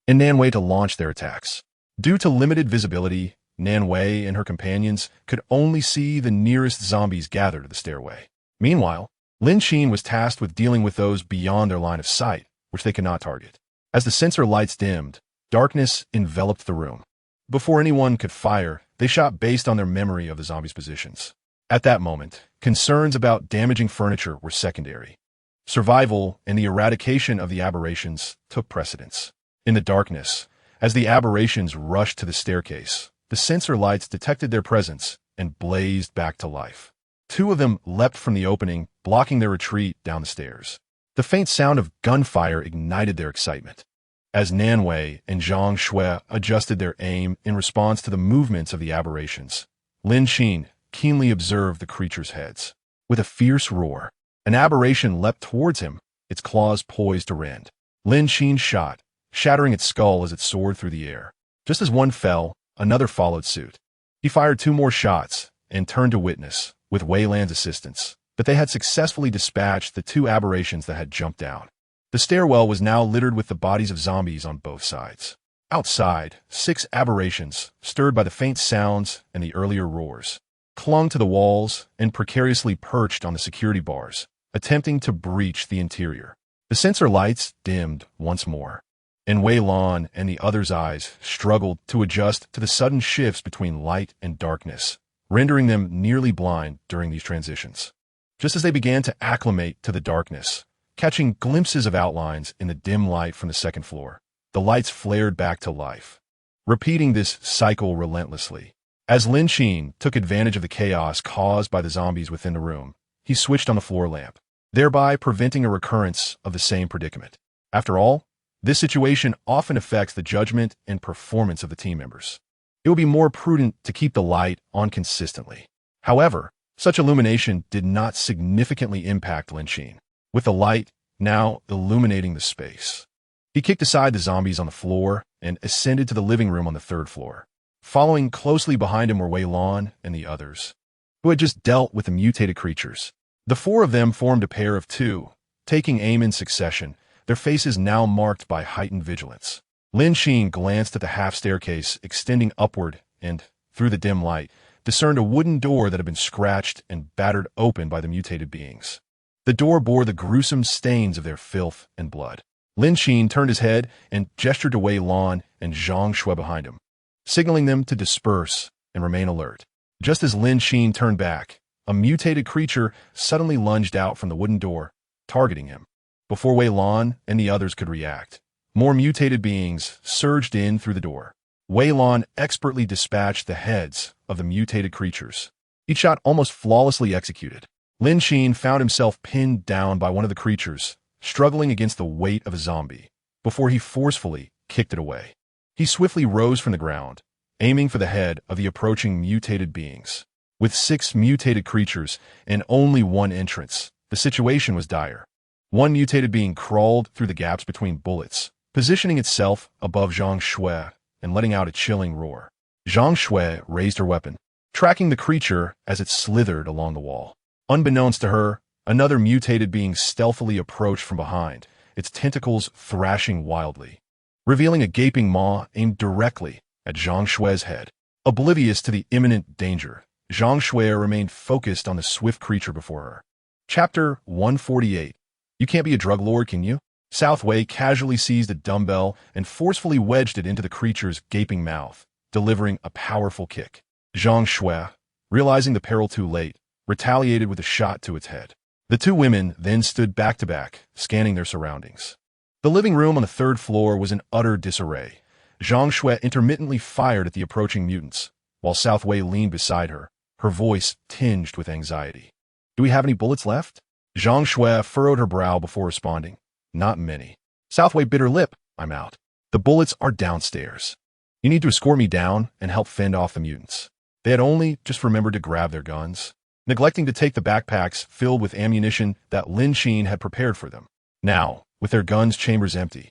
and Nan Wei to launch their attacks. Due to limited visibility, Nan Wei and her companions could only see the nearest zombies gathered to the stairway. Meanwhile, Lin Qin was tasked with dealing with those beyond their line of sight, which they could not target. As the sensor lights dimmed, darkness enveloped the room. Before anyone could fire, they shot based on their memory of the zombies' positions. At that moment, concerns about damaging furniture were secondary. Survival and the eradication of the aberrations took precedence. In the darkness, as the aberrations rushed to the staircase, the sensor lights detected their presence and blazed back to life. Two of them leapt from the opening, blocking their retreat down the stairs. The faint sound of gunfire ignited their excitement. As Nanwei and Zhang Shui adjusted their aim in response to the movements of the aberrations, Lin Qin keenly observed the creatures' heads. With a fierce roar, an aberration leapt towards him, its claws poised to rend. Lin Qin shot, shattering its skull as it soared through the air. Just as one fell, another followed suit. He fired 2 more shots and turned to witness, with Wei Lan's assistance, that they had successfully dispatched the 2 aberrations that had jumped down. The stairwell was now littered with the bodies of zombies on both sides. Outside, 6 aberrations, stirred by the faint sounds and the earlier roars, clung to the walls and precariously perched on the security bars, attempting to breach the interior. The sensor lights dimmed once more, and Wei Lan and the others' eyes struggled to adjust to the sudden shifts between light and darkness, rendering them nearly blind during these transitions. Just as they began to acclimate to the darkness, catching glimpses of outlines in the dim light from the second floor, the lights flared back to life, repeating this cycle relentlessly. As Lin Qin took advantage of the chaos caused by the zombies within the room, he switched on the floor lamp, thereby preventing a recurrence of the same predicament. After all, this situation often affects the judgment and performance of the team members. It would be more prudent to keep the light on consistently. However, such illumination did not significantly impact Lin Qin, with the light now illuminating the space. He kicked aside the zombies on the floor and ascended to the living room on the 3rd floor. Following closely behind him were Wei Lan and the others, who had just dealt with the mutated creatures. The 4 of them formed a pair of 2, taking aim in succession, their faces now marked by heightened vigilance. Lin Qin glanced at the half-staircase extending upward and, through the dim light, discerned a wooden door that had been scratched and battered open by the mutated beings. The door bore the gruesome stains of their filth and blood. Lin Qin turned his head and gestured to Wei Lan and Zhang Shui behind him, signaling them to disperse and remain alert. Just as Lin Qin turned back, a mutated creature suddenly lunged out from the wooden door, targeting him. Before Wei Lan and the others could react, more mutated beings surged in through the door. Wei Lan expertly dispatched the heads of the mutated creatures, each shot almost flawlessly executed. Lin Qin found himself pinned down by one of the creatures, struggling against the weight of a zombie, before he forcefully kicked it away. He swiftly rose from the ground, aiming for the head of the approaching mutated beings. With 6 mutated creatures and only one entrance, the situation was dire. One mutated being crawled through the gaps between bullets, positioning itself above Zhang Shui and letting out a chilling roar. Zhang Shui raised her weapon, tracking the creature as it slithered along the wall. Unbeknownst to her, another mutated being stealthily approached from behind, its tentacles thrashing wildly, revealing a gaping maw aimed directly at Zhang Shui's head. Oblivious to the imminent danger, Zhang Shui remained focused on the swift creature before her. Chapter 148. You can't be a drug lord, can you? Southway casually seized a dumbbell and forcefully wedged it into the creature's gaping mouth, delivering a powerful kick. Zhang Shui, realizing the peril too late, retaliated with a shot to its head. The 2 women then stood back to back, scanning their surroundings. The living room on the 3rd floor was in utter disarray. Zhang Shui intermittently fired at the approaching mutants, while Southway leaned beside her, her voice tinged with anxiety. Do we have any bullets left? Zhang Shui furrowed her brow before responding. Not many. Southway bit her lip. I'm out. The bullets are downstairs. You need to escort me down and help fend off the mutants. They had only just remembered to grab their guns, neglecting to take the backpacks filled with ammunition that Lin Qin had prepared for them. Now, with their guns' chambers empty,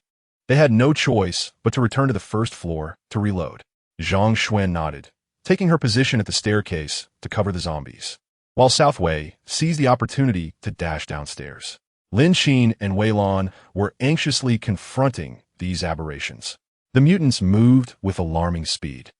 they had no choice but to return to the 1st floor to reload. Zhang Shui nodded, taking her position at the staircase to cover the zombies, while Southway seized the opportunity to dash downstairs. Lin Qin and Wei Lan were anxiously confronting these aberrations. The mutants moved with alarming speed.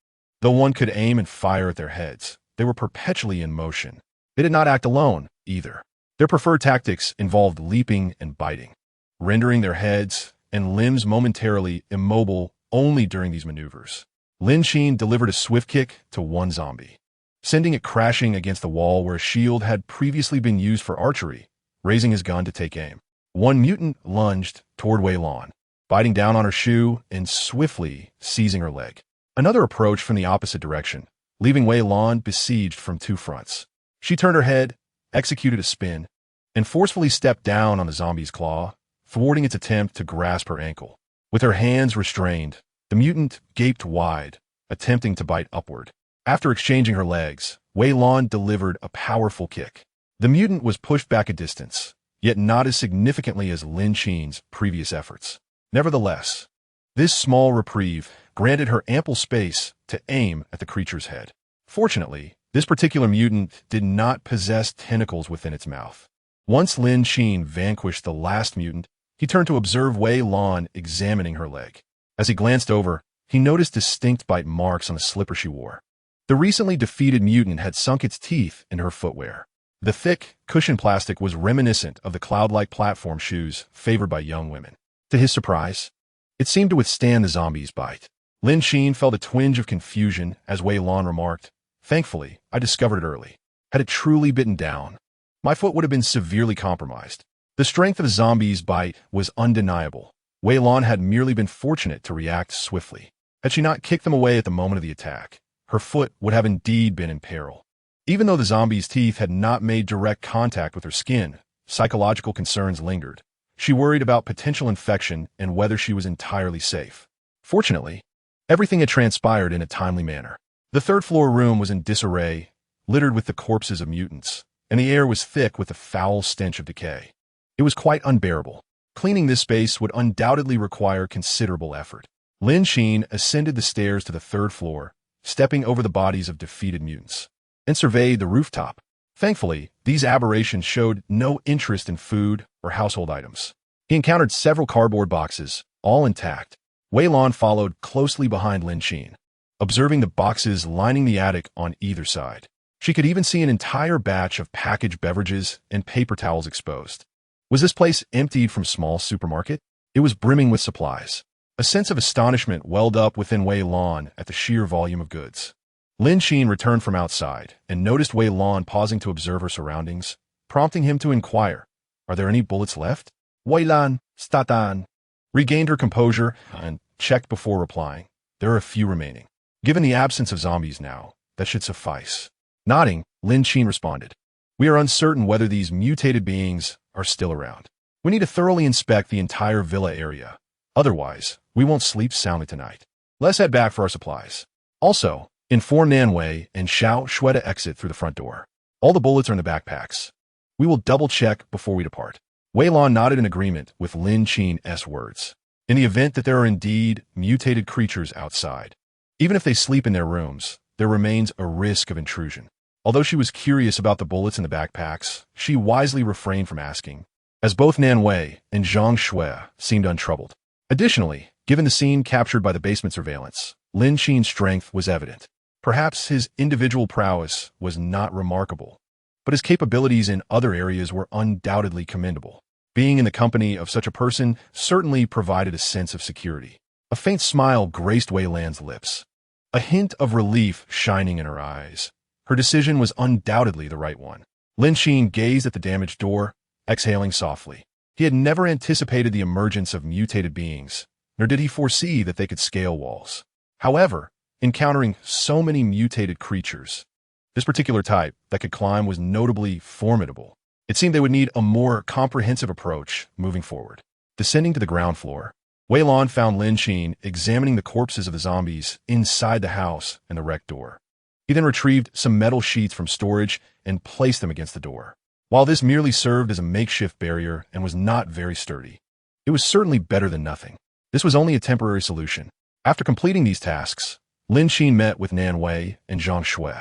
Though one could aim and fire at their heads, they were perpetually in motion. They did not act alone, either. Their preferred tactics involved leaping and biting, rendering their heads and limbs momentarily immobile only during these maneuvers. Lin Qin delivered a swift kick to one zombie, sending it crashing against the wall where a shield had previously been used for archery, raising his gun to take aim. One mutant lunged toward Wei Lan, biting down on her shoe and swiftly seizing her leg. Another approached from the opposite direction, leaving Wei Lan besieged from 2 fronts. She turned her head executed a spin, and forcefully stepped down on the zombie's claw, thwarting its attempt to grasp her ankle. With her hands restrained, the mutant gaped wide, attempting to bite upward. After exchanging her legs, Wei Lan delivered a powerful kick. The mutant was pushed back a distance, yet not as significantly as Lin Qin's previous efforts. Nevertheless, this small reprieve granted her ample space to aim at the creature's head. Fortunately, this particular mutant did not possess tentacles within its mouth. Once Lin Qin vanquished the last mutant, he turned to observe Wei Lan examining her leg. As he glanced over, he noticed distinct bite marks on the slipper she wore. The recently defeated mutant had sunk its teeth in her footwear. The thick, cushioned plastic was reminiscent of the cloud-like platform shoes favored by young women. To his surprise, it seemed to withstand the zombie's bite. Lin Qin felt a twinge of confusion as Wei Lan remarked, "Thankfully, I discovered it early. Had it truly bitten down, my foot would have been severely compromised." The strength of the zombie's bite was undeniable. Wei Lan had merely been fortunate to react swiftly. Had she not kicked them away at the moment of the attack, her foot would have indeed been in peril. Even though the zombie's teeth had not made direct contact with her skin, psychological concerns lingered. She worried about potential infection and whether she was entirely safe. Fortunately, everything had transpired in a timely manner. The third-floor room was in disarray, littered with the corpses of mutants, and the air was thick with the foul stench of decay. It was quite unbearable. Cleaning this space would undoubtedly require considerable effort. Lin Qin ascended the stairs to the third floor, stepping over the bodies of defeated mutants, and surveyed the rooftop. Thankfully, these aberrations showed no interest in food or household items. He encountered several cardboard boxes, all intact. Wei Lan followed closely behind Lin Qin, observing the boxes lining the attic on either side. She could even see an entire batch of packaged beverages and paper towels exposed. Was this place emptied from small supermarket? It was brimming with supplies. A sense of astonishment welled up within Wei Lan at the sheer volume of goods. Lin Qin returned from outside and noticed Wei Lan pausing to observe her surroundings, prompting him to inquire, "Are there any bullets left?" Wei Lan, Statan, regained her composure and checked before replying. "There are a few remaining. Given the absence of zombies now, that should suffice." Nodding, Lin Qin responded, "We are uncertain whether these mutated beings are still around. We need to thoroughly inspect the entire villa area. Otherwise, we won't sleep soundly tonight. Let's head back for our supplies. Also, inform Nanwei and Xiao Shui to exit through the front door. All the bullets are in the backpacks. We will double-check before we depart." Wei Lan nodded in agreement with Lin Qin's words. In the event that there are indeed mutated creatures outside, even if they sleep in their rooms, there remains a risk of intrusion. Although she was curious about the bullets in the backpacks, she wisely refrained from asking, as both Nanwei and Zhang Shui seemed untroubled. Additionally, given the scene captured by the basement surveillance, Lin Qin's strength was evident. Perhaps his individual prowess was not remarkable, but his capabilities in other areas were undoubtedly commendable. Being in the company of such a person certainly provided a sense of security. A faint smile graced Wei Lan's lips, a hint of relief shining in her eyes. Her decision was undoubtedly the right one. Lin Qin gazed at the damaged door, exhaling softly. He had never anticipated the emergence of mutated beings, nor did he foresee that they could scale walls. However, encountering so many mutated creatures, this particular type that could climb was notably formidable. It seemed they would need a more comprehensive approach moving forward. Descending to the ground floor, Wei Lan found Lin Qin examining the corpses of the zombies inside the house and the wrecked door. He then retrieved some metal sheets from storage and placed them against the door. While this merely served as a makeshift barrier and was not very sturdy, it was certainly better than nothing. This was only a temporary solution. After completing these tasks, Lin Qin met with Nanwei and Zhang Shui,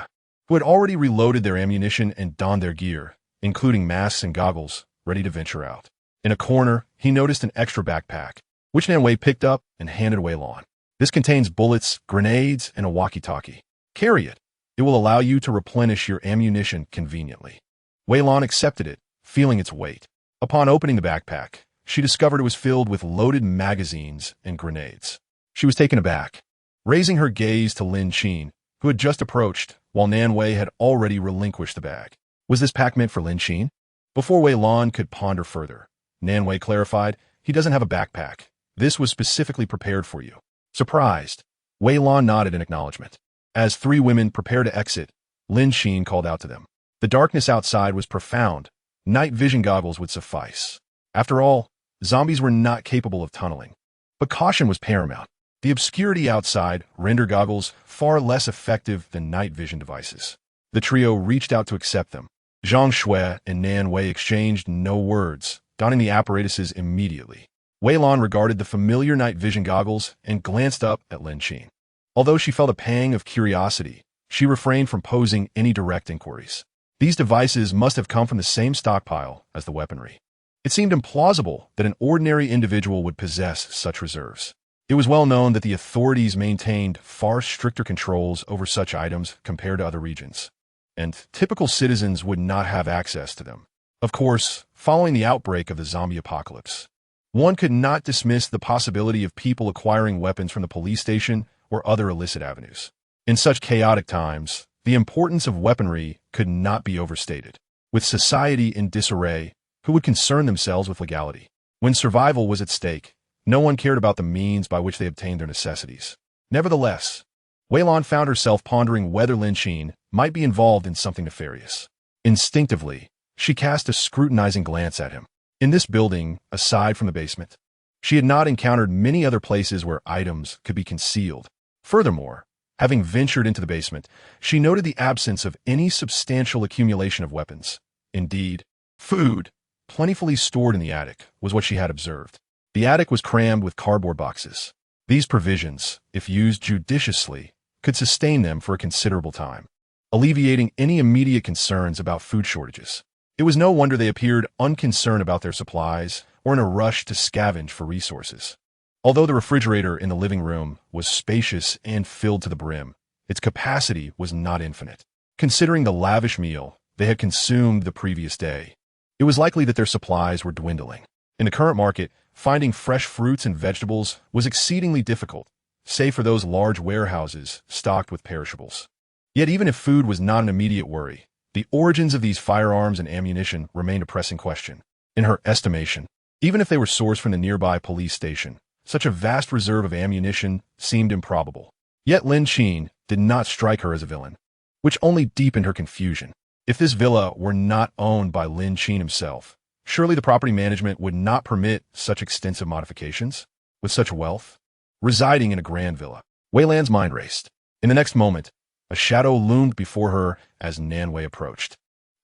who had already reloaded their ammunition and donned their gear, including masks and goggles, ready to venture out. In a corner, he noticed an extra backpack, which Nanwei picked up and handed Wei Lan. "This contains bullets, grenades, and a walkie-talkie. Carry it. It will allow you to replenish your ammunition conveniently." Wei Lan accepted it, feeling its weight. Upon opening the backpack, she discovered it was filled with loaded magazines and grenades. She was taken aback, raising her gaze to Lin Qin, who had just approached, while Nanwei had already relinquished the bag. Was this pack meant for Lin Qin? Before Wei Lan could ponder further, Nanwei clarified, "He doesn't have a backpack. This was specifically prepared for you." Surprised, Wei Lan nodded in acknowledgement. As three women prepared to exit, Lin Qin called out to them, The darkness outside was profound. Night vision goggles would suffice. After all, zombies were not capable of tunneling. But caution was paramount. The obscurity outside rendered goggles far less effective than night vision devices. The trio reached out to accept them. Zhang Shui and Nan Wei exchanged no words, donning the apparatuses immediately. Wei Lan regarded the familiar night vision goggles and glanced up at Lin Qin. Although she felt a pang of curiosity, she refrained from posing any direct inquiries. These devices must have come from the same stockpile as the weaponry. It seemed implausible that an ordinary individual would possess such reserves. It was well known that the authorities maintained far stricter controls over such items compared to other regions, and typical citizens would not have access to them. Of course, following the outbreak of the zombie apocalypse, one could not dismiss the possibility of people acquiring weapons from the police station or other illicit avenues. In such chaotic times, the importance of weaponry could not be overstated. With society in disarray, who would concern themselves with legality? When survival was at stake, no one cared about the means by which they obtained their necessities. Nevertheless, Wei Lan found herself pondering whether Lin Qin might be involved in something nefarious. Instinctively, she cast a scrutinizing glance at him. In this building, aside from the basement, she had not encountered many other places where items could be concealed. Furthermore, having ventured into the basement, she noted the absence of any substantial accumulation of weapons. Indeed, food, plentifully stored in the attic, was what she had observed. The attic was crammed with cardboard boxes. These provisions, if used judiciously, could sustain them for a considerable time, alleviating any immediate concerns about food shortages. It was no wonder they appeared unconcerned about their supplies or in a rush to scavenge for resources. Although the refrigerator in the living room was spacious and filled to the brim, its capacity was not infinite. Considering the lavish meal they had consumed the previous day, it was likely that their supplies were dwindling. In the current market, finding fresh fruits and vegetables was exceedingly difficult, save for those large warehouses stocked with perishables. Yet even if food was not an immediate worry, the origins of these firearms and ammunition remained a pressing question. In her estimation, even if they were sourced from the nearby police station, such a vast reserve of ammunition seemed improbable. Yet Lin Qin did not strike her as a villain, which only deepened her confusion. If this villa were not owned by Lin Qin himself, surely the property management would not permit such extensive modifications. With such wealth, residing in a grand villa, Wei Lan's mind raced. In the next moment, a shadow loomed before her as Nan Wei approached,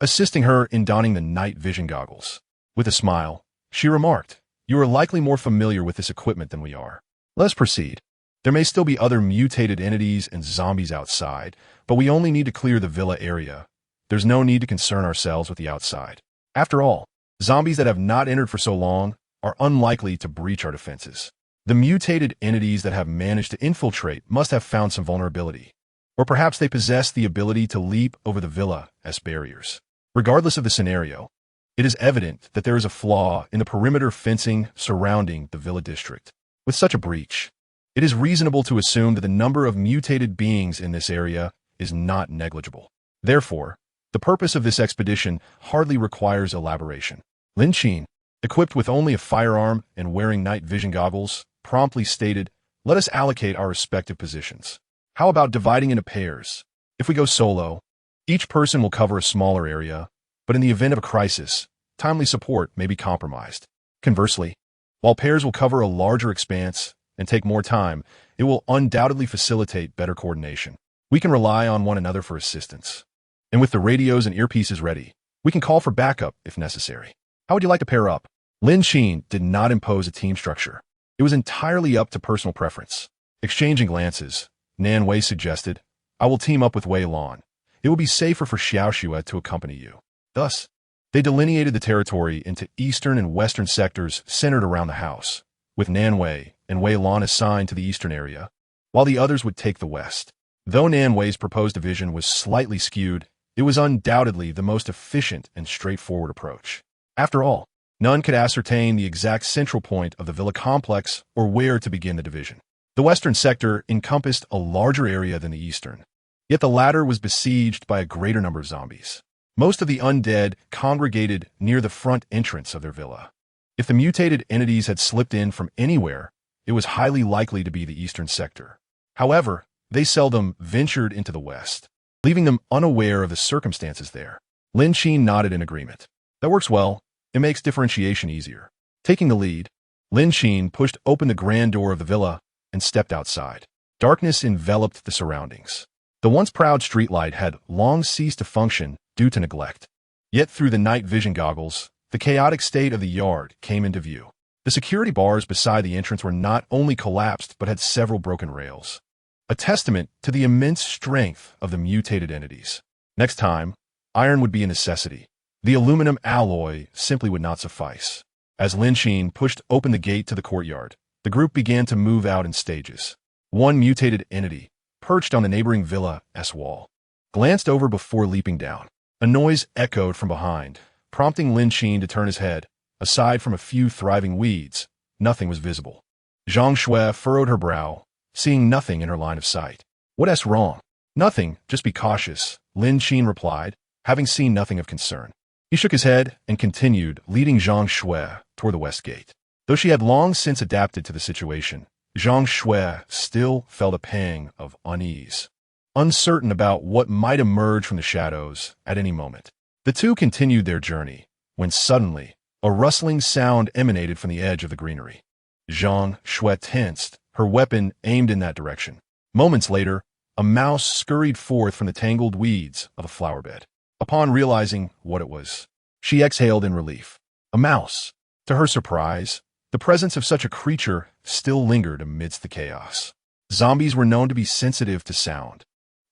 assisting her in donning the night vision goggles. With a smile, she remarked, "You are likely more familiar with this equipment than we are. Let us proceed. There may still be other mutated entities and zombies outside, but we only need to clear the villa area. There's no need to concern ourselves with the outside. After all, zombies that have not entered for so long are unlikely to breach our defenses. The mutated entities that have managed to infiltrate must have found some vulnerability. Or perhaps they possess the ability to leap over the villa as barriers. Regardless of the scenario, it is evident that there is a flaw in the perimeter fencing surrounding the villa district. With such a breach, it is reasonable to assume that the number of mutated beings in this area is not negligible. Therefore, the purpose of this expedition hardly requires elaboration." Lin Qin, equipped with only a firearm and wearing night vision goggles, promptly stated, "Let us allocate our respective positions. How about dividing into pairs? If we go solo, each person will cover a smaller area, but in the event of a crisis, timely support may be compromised. Conversely, while pairs will cover a larger expanse and take more time, it will undoubtedly facilitate better coordination. We can rely on one another for assistance. And with the radios and earpieces ready, we can call for backup if necessary. How would you like to pair up?" Lin Qin did not impose a team structure. It was entirely up to personal preference. Exchanging glances, Nan Wei suggested, "I will team up with Wei Lan. It will be safer for Xiao Xue to accompany you." Thus, they delineated the territory into eastern and western sectors centered around the house, with Nan Wei and Wei Lan assigned to the eastern area, while the others would take the west. Though Nan Wei's proposed division was slightly skewed, it was undoubtedly the most efficient and straightforward approach. After all, none could ascertain the exact central point of the villa complex or where to begin the division. The western sector encompassed a larger area than the eastern, yet the latter was besieged by a greater number of zombies. Most of the undead congregated near the front entrance of their villa. If the mutated entities had slipped in from anywhere, it was highly likely to be the eastern sector. However, they seldom ventured into the west, leaving them unaware of the circumstances there. Lin Qin nodded in agreement. That works well. It makes differentiation easier. Taking the lead, Lin Qin pushed open the grand door of the villa and stepped outside. Darkness enveloped the surroundings. The once proud streetlight had long ceased to function due to neglect. Yet through the night vision goggles, the chaotic state of the yard came into view. The security bars beside the entrance were not only collapsed but had several broken rails, a testament to the immense strength of the mutated entities. Next time, iron would be a necessity. The aluminum alloy simply would not suffice. As Lin Qin pushed open the gate to the courtyard, the group began to move out in stages. One mutated entity, perched on the neighboring villa's wall, glanced over before leaping down. A noise echoed from behind, prompting Lin Qin to turn his head. Aside from a few thriving weeds, nothing was visible. Zhang Shui furrowed her brow, seeing nothing in her line of sight. What's wrong? Nothing, just be cautious, Lin Qin replied, having seen nothing of concern. He shook his head and continued, leading Zhang Shui toward the west gate. Though she had long since adapted to the situation, Zhang Shui still felt a pang of unease, uncertain about what might emerge from the shadows at any moment. The two continued their journey, when suddenly, a rustling sound emanated from the edge of the greenery. Zhang Shui tensed, her weapon aimed in that direction. Moments later, a mouse scurried forth from the tangled weeds of a flower bed. Upon realizing what it was, she exhaled in relief. A mouse. To her surprise, the presence of such a creature still lingered amidst the chaos. Zombies were known to be sensitive to sound,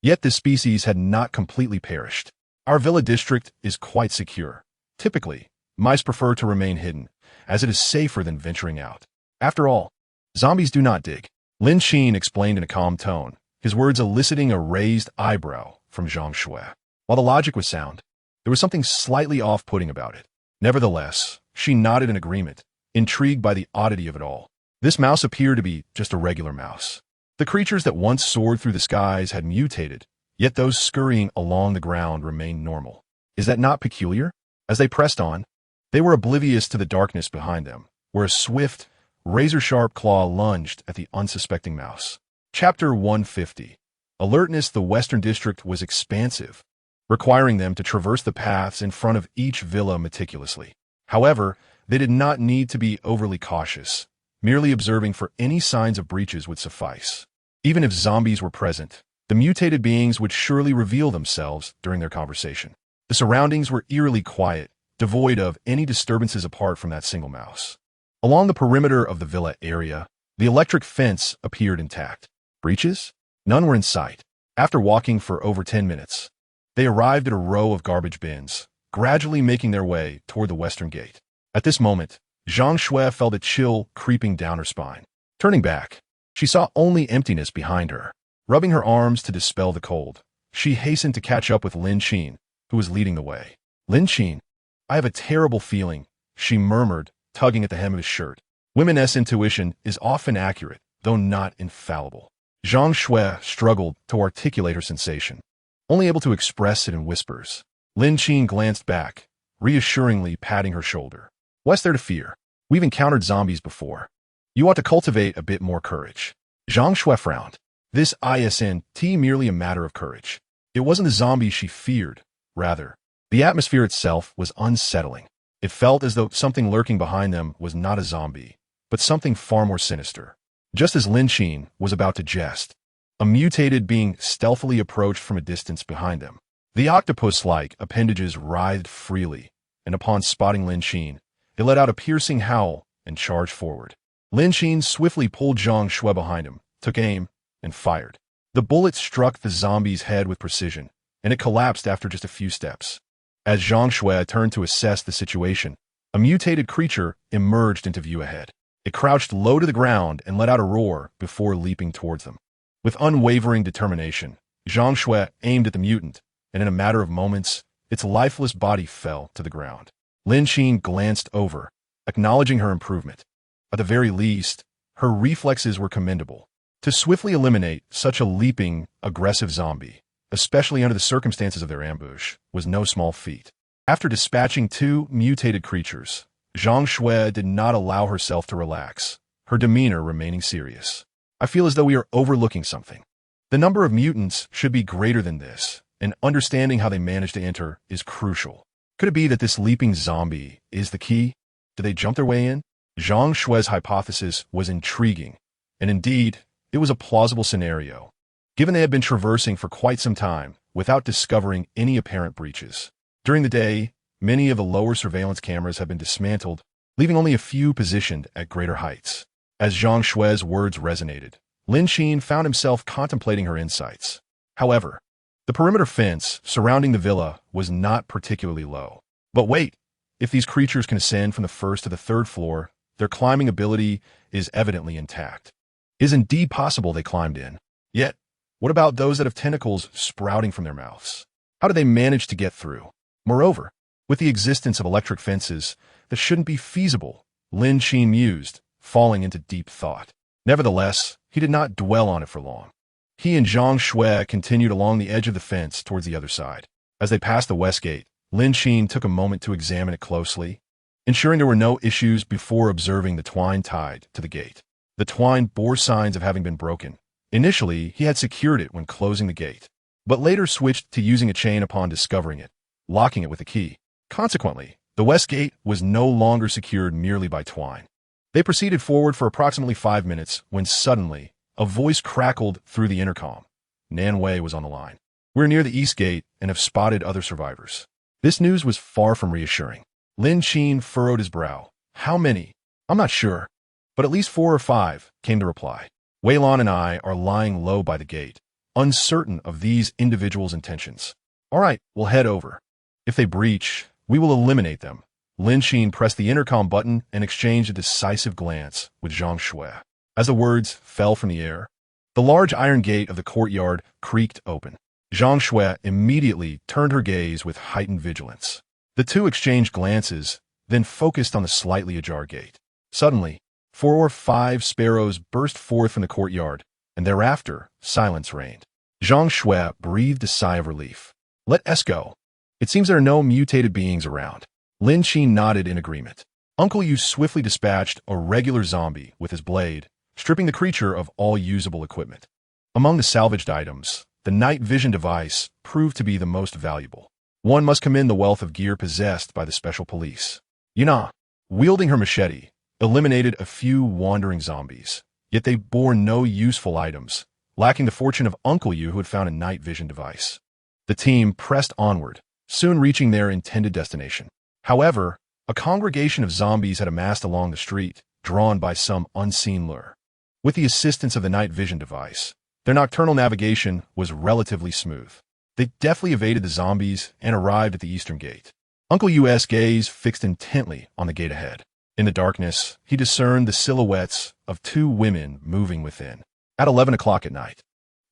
yet this species had not completely perished. Our villa district is quite secure. Typically, mice prefer to remain hidden, as it is safer than venturing out. After all, zombies do not dig. Lin Qin explained in a calm tone, his words eliciting a raised eyebrow from Zhang Shui. While the logic was sound, there was something slightly off-putting about it. Nevertheless, she nodded in agreement, intrigued by the oddity of it all. This mouse appeared to be just a regular mouse. The creatures that once soared through the skies had mutated, yet those scurrying along the ground remained normal. Is that not peculiar? As they pressed on, they were oblivious to the darkness behind them, where a swift, razor-sharp claw lunged at the unsuspecting mouse. Chapter 150. Alertness. The Western District was expansive, requiring them to traverse the paths in front of each villa meticulously. However, they did not need to be overly cautious. Merely observing for any signs of breaches would suffice. Even if zombies were present, the mutated beings would surely reveal themselves during their conversation. The surroundings were eerily quiet, devoid of any disturbances apart from that single mouse. Along the perimeter of the villa area, the electric fence appeared intact. Breaches? None were in sight. After walking for over 10 minutes, they arrived at a row of garbage bins, gradually making their way toward the western gate. At this moment, Zhang Shui felt a chill creeping down her spine. Turning back, she saw only emptiness behind her. Rubbing her arms to dispel the cold, she hastened to catch up with Lin Qin, who was leading the way. Lin Qin, I have a terrible feeling, she murmured, tugging at the hem of his shirt. Women's intuition is often accurate, though not infallible. Zhang Shui struggled to articulate her sensation, only able to express it in whispers. Lin Qin glanced back, reassuringly patting her shoulder. What's there to fear? We've encountered zombies before. You ought to cultivate a bit more courage. Zhang Shui frowned. This isn't merely a matter of courage. It wasn't the zombies she feared. Rather, the atmosphere itself was unsettling. It felt as though something lurking behind them was not a zombie, but something far more sinister. Just as Lin Qin was about to jest, a mutated being stealthily approached from a distance behind them. The octopus-like appendages writhed freely, and upon spotting Lin Qin, it let out a piercing howl and charged forward. Lin Qin swiftly pulled Zhang Shui behind him, took aim, and fired. The bullet struck the zombie's head with precision, and it collapsed after just a few steps. As Zhang Shui turned to assess the situation, a mutated creature emerged into view ahead. It crouched low to the ground and let out a roar before leaping towards them. With unwavering determination, Zhang Shui aimed at the mutant, and in a matter of moments, its lifeless body fell to the ground. Lin Qin glanced over, acknowledging her improvement. At the very least, her reflexes were commendable. To swiftly eliminate such a leaping, aggressive zombie, especially under the circumstances of their ambush, was no small feat. After dispatching two mutated creatures, Zhang Shui did not allow herself to relax, her demeanor remaining serious. I feel as though we are overlooking something. The number of mutants should be greater than this, and understanding how they managed to enter is crucial. Could it be that this leaping zombie is the key? Did they jump their way in? Zhang Shui's hypothesis was intriguing, and indeed, it was a plausible scenario, given they had been traversing for quite some time without discovering any apparent breaches. During the day, many of the lower surveillance cameras had been dismantled, leaving only a few positioned at greater heights. As Zhang Shui's words resonated, Lin Qin found himself contemplating her insights. However, the perimeter fence surrounding the villa was not particularly low. But wait, if these creatures can ascend from the first to the third floor, their climbing ability is evidently intact. It is indeed possible they climbed in. Yet, what about those that have tentacles sprouting from their mouths? How do they manage to get through? Moreover, with the existence of electric fences, this shouldn't be feasible, Lin Qin mused, falling into deep thought. Nevertheless, he did not dwell on it for long. He and Zhang Shui continued along the edge of the fence towards the other side. As they passed the west gate, Lin Qin took a moment to examine it closely, ensuring there were no issues before observing the twine tied to the gate. The twine bore signs of having been broken. Initially, he had secured it when closing the gate, but later switched to using a chain upon discovering it, locking it with a key. Consequently, the west gate was no longer secured merely by twine. They proceeded forward for approximately 5 minutes when suddenly, a voice crackled through the intercom. Nan Wei was on the line. "We're near the east gate and have spotted other survivors." This news was far from reassuring. Lin Qin furrowed his brow. "How many?" "I'm not sure, but at least 4 or 5, came the reply. "Wei Lan and I are lying low by the gate, uncertain of these individuals' intentions." "All right, we'll head over. If they breach, we will eliminate them." Lin Qin pressed the intercom button and exchanged a decisive glance with Zhang Shui. As the words fell from the air, the large iron gate of the courtyard creaked open. Zhang Shui immediately turned her gaze with heightened vigilance. The two exchanged glances, then focused on the slightly ajar gate. Suddenly, 4 or 5 sparrows burst forth from the courtyard, and thereafter, silence reigned. Zhang Shui breathed a sigh of relief. "Let us go. It seems there are no mutated beings around." Lin Qin nodded in agreement. Uncle Yu swiftly dispatched a regular zombie with his blade, stripping the creature of all usable equipment. Among the salvaged items, the night vision device proved to be the most valuable. One must commend the wealth of gear possessed by the special police. Yuna, wielding her machete, eliminated a few wandering zombies, yet they bore no useful items, lacking the fortune of Uncle Yu who had found a night vision device. The team pressed onward, soon reaching their intended destination. However, a congregation of zombies had amassed along the street, drawn by some unseen lure. With the assistance of the night vision device, their nocturnal navigation was relatively smooth. They deftly evaded the zombies and arrived at the eastern gate. Uncle Yu's gaze fixed intently on the gate ahead. In the darkness, he discerned the silhouettes of 2 women moving within. At 11 o'clock at night,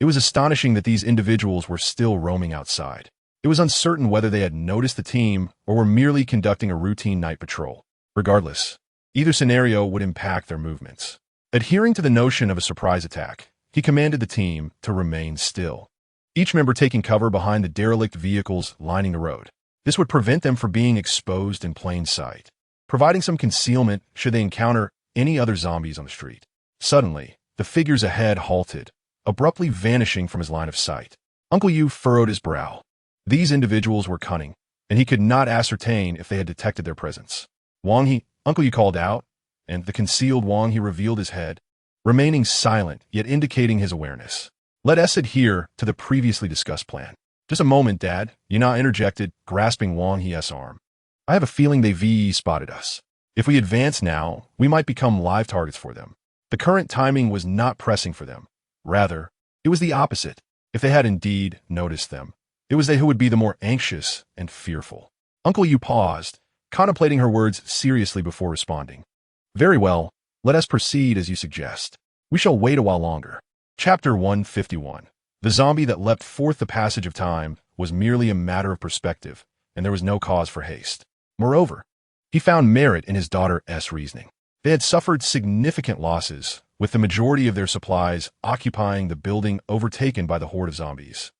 it was astonishing that these individuals were still roaming outside. It was uncertain whether they had noticed the team or were merely conducting a routine night patrol. Regardless, either scenario would impact their movements. Adhering to the notion of a surprise attack, he commanded the team to remain still, each member taking cover behind the derelict vehicles lining the road. This would prevent them from being exposed in plain sight, providing some concealment should they encounter any other zombies on the street. Suddenly, the figures ahead halted, abruptly vanishing from his line of sight. Uncle Yu furrowed his brow. These individuals were cunning, and he could not ascertain if they had detected their presence. "Wang He," Uncle Yu called out, and the concealed Wang He revealed his head, remaining silent yet indicating his awareness. "Let us adhere to the previously discussed plan." "Just a moment, Dad," Yuna interjected, grasping Wang He's arm. "I have a feeling they VE spotted us. If we advance now, we might become live targets for them." The current timing was not pressing for them. Rather, it was the opposite. If they had indeed noticed them, it was they who would be the more anxious and fearful. Uncle Yu paused, contemplating her words seriously before responding. "Very well, let us proceed as you suggest. We shall wait a while longer." Chapter 151. The zombie that leapt forth the passage of time was merely a matter of perspective, and there was no cause for haste. Moreover, he found merit in his daughter's reasoning. They had suffered significant losses, with the majority of their supplies occupying the building overtaken by the horde of zombies,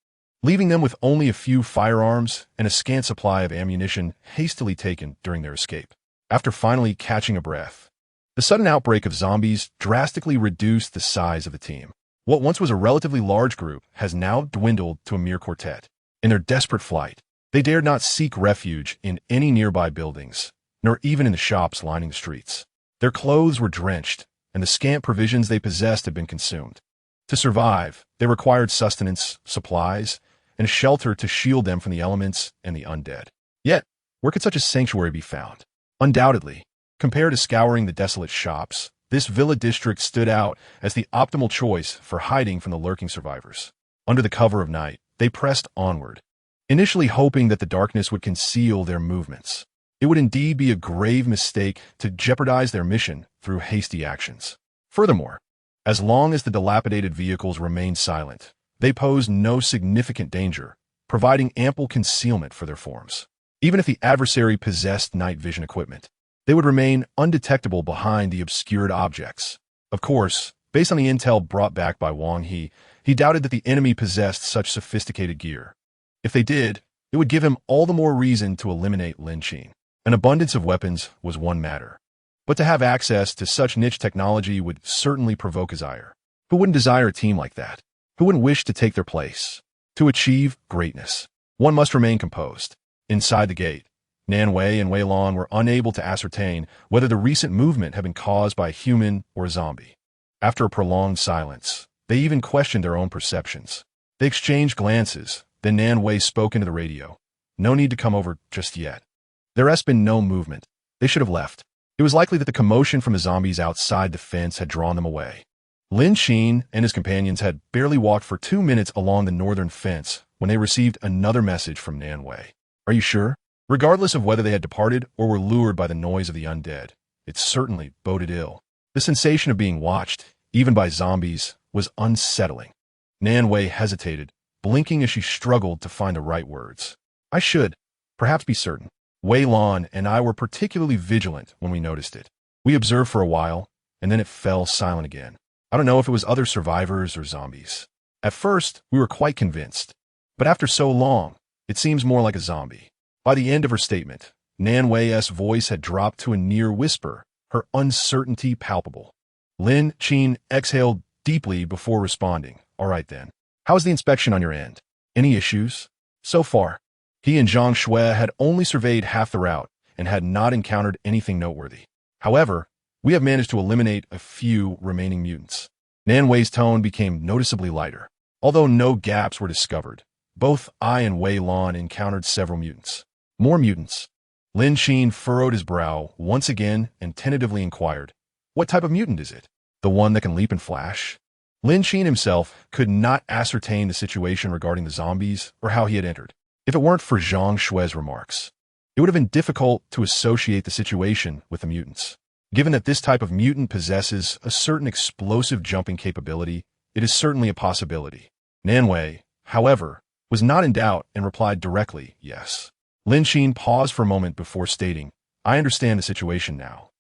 leaving them with only a few firearms and a scant supply of ammunition hastily taken during their escape. After finally catching a breath, the sudden outbreak of zombies drastically reduced the size of the team. What once was a relatively large group has now dwindled to a mere quartet. In their desperate flight, they dared not seek refuge in any nearby buildings, nor even in the shops lining the streets. Their clothes were drenched, and the scant provisions they possessed had been consumed. To survive, they required sustenance, supplies, and shelter to shield them from the elements and the undead. Yet, where could such a sanctuary be found? Undoubtedly, compared to scouring the desolate shops, this villa district stood out as the optimal choice for hiding from the lurking survivors. Under the cover of night, they pressed onward, initially hoping that the darkness would conceal their movements. It would indeed be a grave mistake to jeopardize their mission through hasty actions. Furthermore, as long as the dilapidated vehicles remained silent, they posed no significant danger, providing ample concealment for their forms. Even if the adversary possessed night vision equipment, they would remain undetectable behind the obscured objects. Of course, based on the intel brought back by Wang He doubted that the enemy possessed such sophisticated gear. If they did, it would give him all the more reason to eliminate Lin Qin. An abundance of weapons was one matter, but to have access to such niche technology would certainly provoke his ire. Who wouldn't desire a team like that? Who wouldn't wish to take their place? To achieve greatness, one must remain composed. Inside the gate, Nan Wei and Wei Lan were unable to ascertain whether the recent movement had been caused by a human or a zombie. After a prolonged silence, they even questioned their own perceptions. They exchanged glances, then Nan Wei spoke into the radio. No need to come over just yet. There has been no movement. They should have left. It was likely that the commotion from the zombies outside the fence had drawn them away. Lin Qin and his companions had barely walked for 2 minutes along the northern fence when they received another message from Nan Wei. Are you sure? Regardless of whether they had departed or were lured by the noise of the undead, it certainly boded ill. The sensation of being watched, even by zombies, was unsettling. Nan Wei hesitated, blinking as she struggled to find the right words. I should, perhaps, be certain. Wei Lan and I were particularly vigilant when we noticed it. We observed for a while, and then it fell silent again. I don't know if it was other survivors or zombies. At first, we were quite convinced, but after so long, it seems more like a zombie. By the end of her statement, Nan Wei's voice had dropped to a near whisper, her uncertainty palpable. Lin Qin exhaled deeply before responding. All right then. How's the inspection on your end? Any issues? So far, he and Zhang Shui had only surveyed half the route and had not encountered anything noteworthy. However, we have managed to eliminate a few remaining mutants. Nan Wei's tone became noticeably lighter. Although no gaps were discovered, both I and Wei Lan encountered several mutants. More mutants. Lin Qin furrowed his brow once again and tentatively inquired, what type of mutant is it? The one that can leap and flash? Lin Qin himself could not ascertain the situation regarding the zombies or how he had entered. If it weren't for Zhang Shui's remarks, it would have been difficult to associate the situation with the mutants. Given that this type of mutant possesses a certain explosive jumping capability, it is certainly a possibility. Nan Wei, however, was not in doubt and replied directly, yes. Lin Qin paused for a moment before stating, I understand the situation now.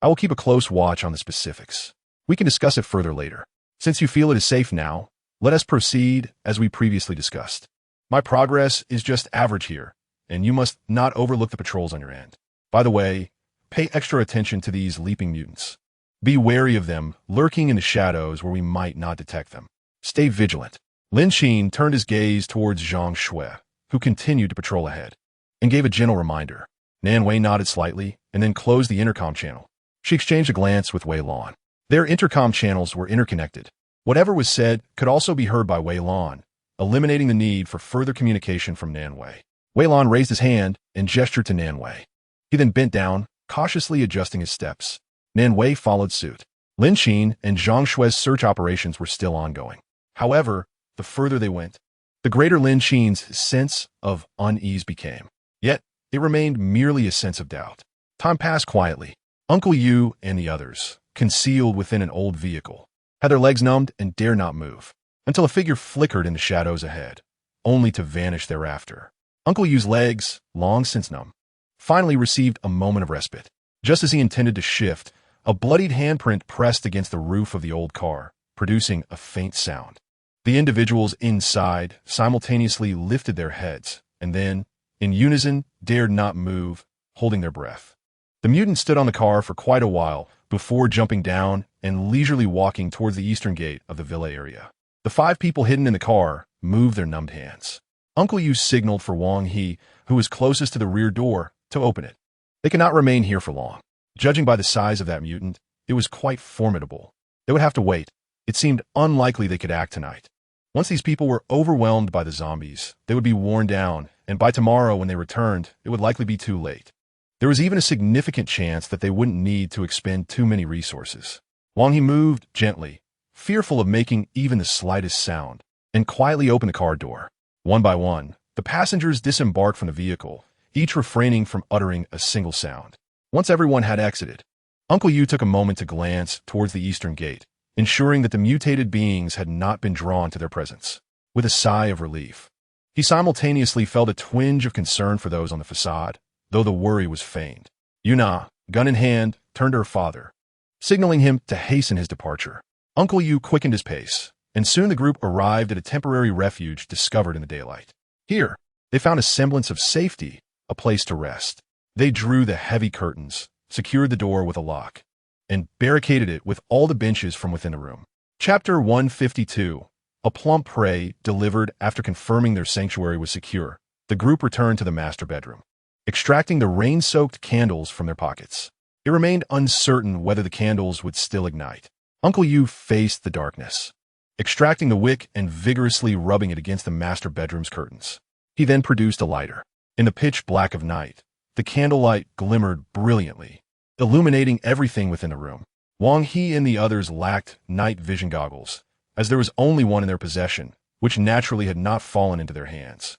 I will keep a close watch on the specifics. We can discuss it further later. Since you feel it is safe now, let us proceed as we previously discussed. My progress is just average here, and you must not overlook the patrols on your end. By the way, pay extra attention to these leaping mutants. Be wary of them lurking in the shadows where we might not detect them. Stay vigilant. Lin Qin turned his gaze towards Zhang Shui, who continued to patrol ahead, and gave a gentle reminder. Nan Wei nodded slightly and then closed the intercom channel. She exchanged a glance with Wei Lan. Their intercom channels were interconnected. Whatever was said could also be heard by Wei Lan, eliminating the need for further communication from Nan Wei. Wei Lan raised his hand and gestured to Nan Wei. He then bent down, cautiously adjusting his steps. Nan Wei followed suit. Lin Qin and Zhang Shui's search operations were still ongoing. However, the further they went, the greater Lin Qin's sense of unease became. Yet, it remained merely a sense of doubt. Time passed quietly. Uncle Yu and the others, concealed within an old vehicle, had their legs numbed and dare not move, until a figure flickered in the shadows ahead, only to vanish thereafter. Uncle Yu's legs, long since numb, finally received a moment of respite. Just as he intended to shift, a bloodied handprint pressed against the roof of the old car, producing a faint sound. The individuals inside simultaneously lifted their heads, and then, in unison, dared not move, holding their breath. The mutant stood on the car for quite a while before jumping down and leisurely walking towards the eastern gate of the villa area. The 5 people hidden in the car moved their numbed hands. Uncle Yu signaled for Wang He, who was closest to the rear door, to open it. They could not remain here for long. Judging by the size of that mutant, it was quite formidable. They would have to wait. It seemed unlikely they could act tonight. Once these people were overwhelmed by the zombies, they would be worn down, and by tomorrow when they returned, it would likely be too late. There was even a significant chance that they wouldn't need to expend too many resources. Wang He moved gently, fearful of making even the slightest sound, and quietly opened the car door. One by one, the passengers disembarked from the vehicle, each refraining from uttering a single sound. Once everyone had exited, Uncle Yu took a moment to glance towards the eastern gate, ensuring that the mutated beings had not been drawn to their presence. With a sigh of relief, he simultaneously felt a twinge of concern for those on the facade, though the worry was feigned. Yuna, gun in hand, turned to her father, signaling him to hasten his departure. Uncle Yu quickened his pace, and soon the group arrived at a temporary refuge discovered in the daylight. Here, they found a semblance of safety, a place to rest. They drew the heavy curtains, secured the door with a lock, and barricaded it with all the benches from within the room. Chapter 152. A plump prey delivered after confirming their sanctuary was secure. The group returned to the master bedroom, extracting the rain-soaked candles from their pockets. It remained uncertain whether the candles would still ignite. Uncle Yu faced the darkness, extracting the wick and vigorously rubbing it against the master bedroom's curtains. He then produced a lighter. In the pitch black of night, the candlelight glimmered brilliantly, illuminating everything within the room. Wang He and the others lacked night vision goggles, as there was only one in their possession, which naturally had not fallen into their hands.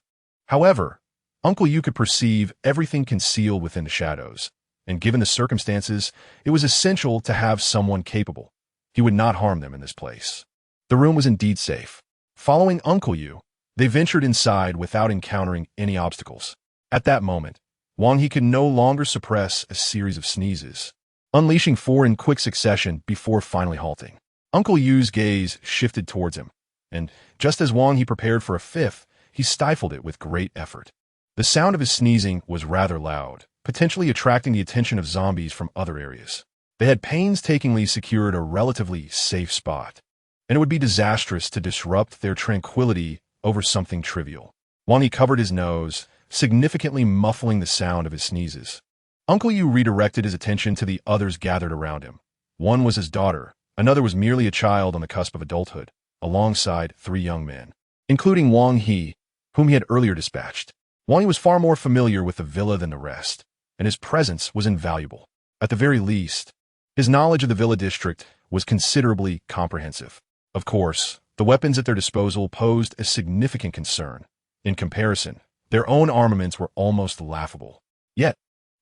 However, Uncle Yu could perceive everything concealed within the shadows, and given the circumstances, it was essential to have someone capable. He would not harm them in this place. The room was indeed safe. Following Uncle Yu, they ventured inside without encountering any obstacles. At that moment, Wang He could no longer suppress a series of sneezes, unleashing 4 in quick succession before finally halting. Uncle Yu's gaze shifted towards him, and just as Wang He prepared for a 5th, he stifled it with great effort. The sound of his sneezing was rather loud, potentially attracting the attention of zombies from other areas. They had painstakingly secured a relatively safe spot, and it would be disastrous to disrupt their tranquility over something trivial. Wang He covered his nose, significantly muffling the sound of his sneezes. Uncle Yu redirected his attention to the others gathered around him. One was his daughter, another was merely a child on the cusp of adulthood, alongside 3 young men, including Wang He, whom he had earlier dispatched. Wang He was far more familiar with the villa than the rest, and his presence was invaluable. At the very least, his knowledge of the villa district was considerably comprehensive. Of course, the weapons at their disposal posed a significant concern. In comparison, their own armaments were almost laughable. Yet,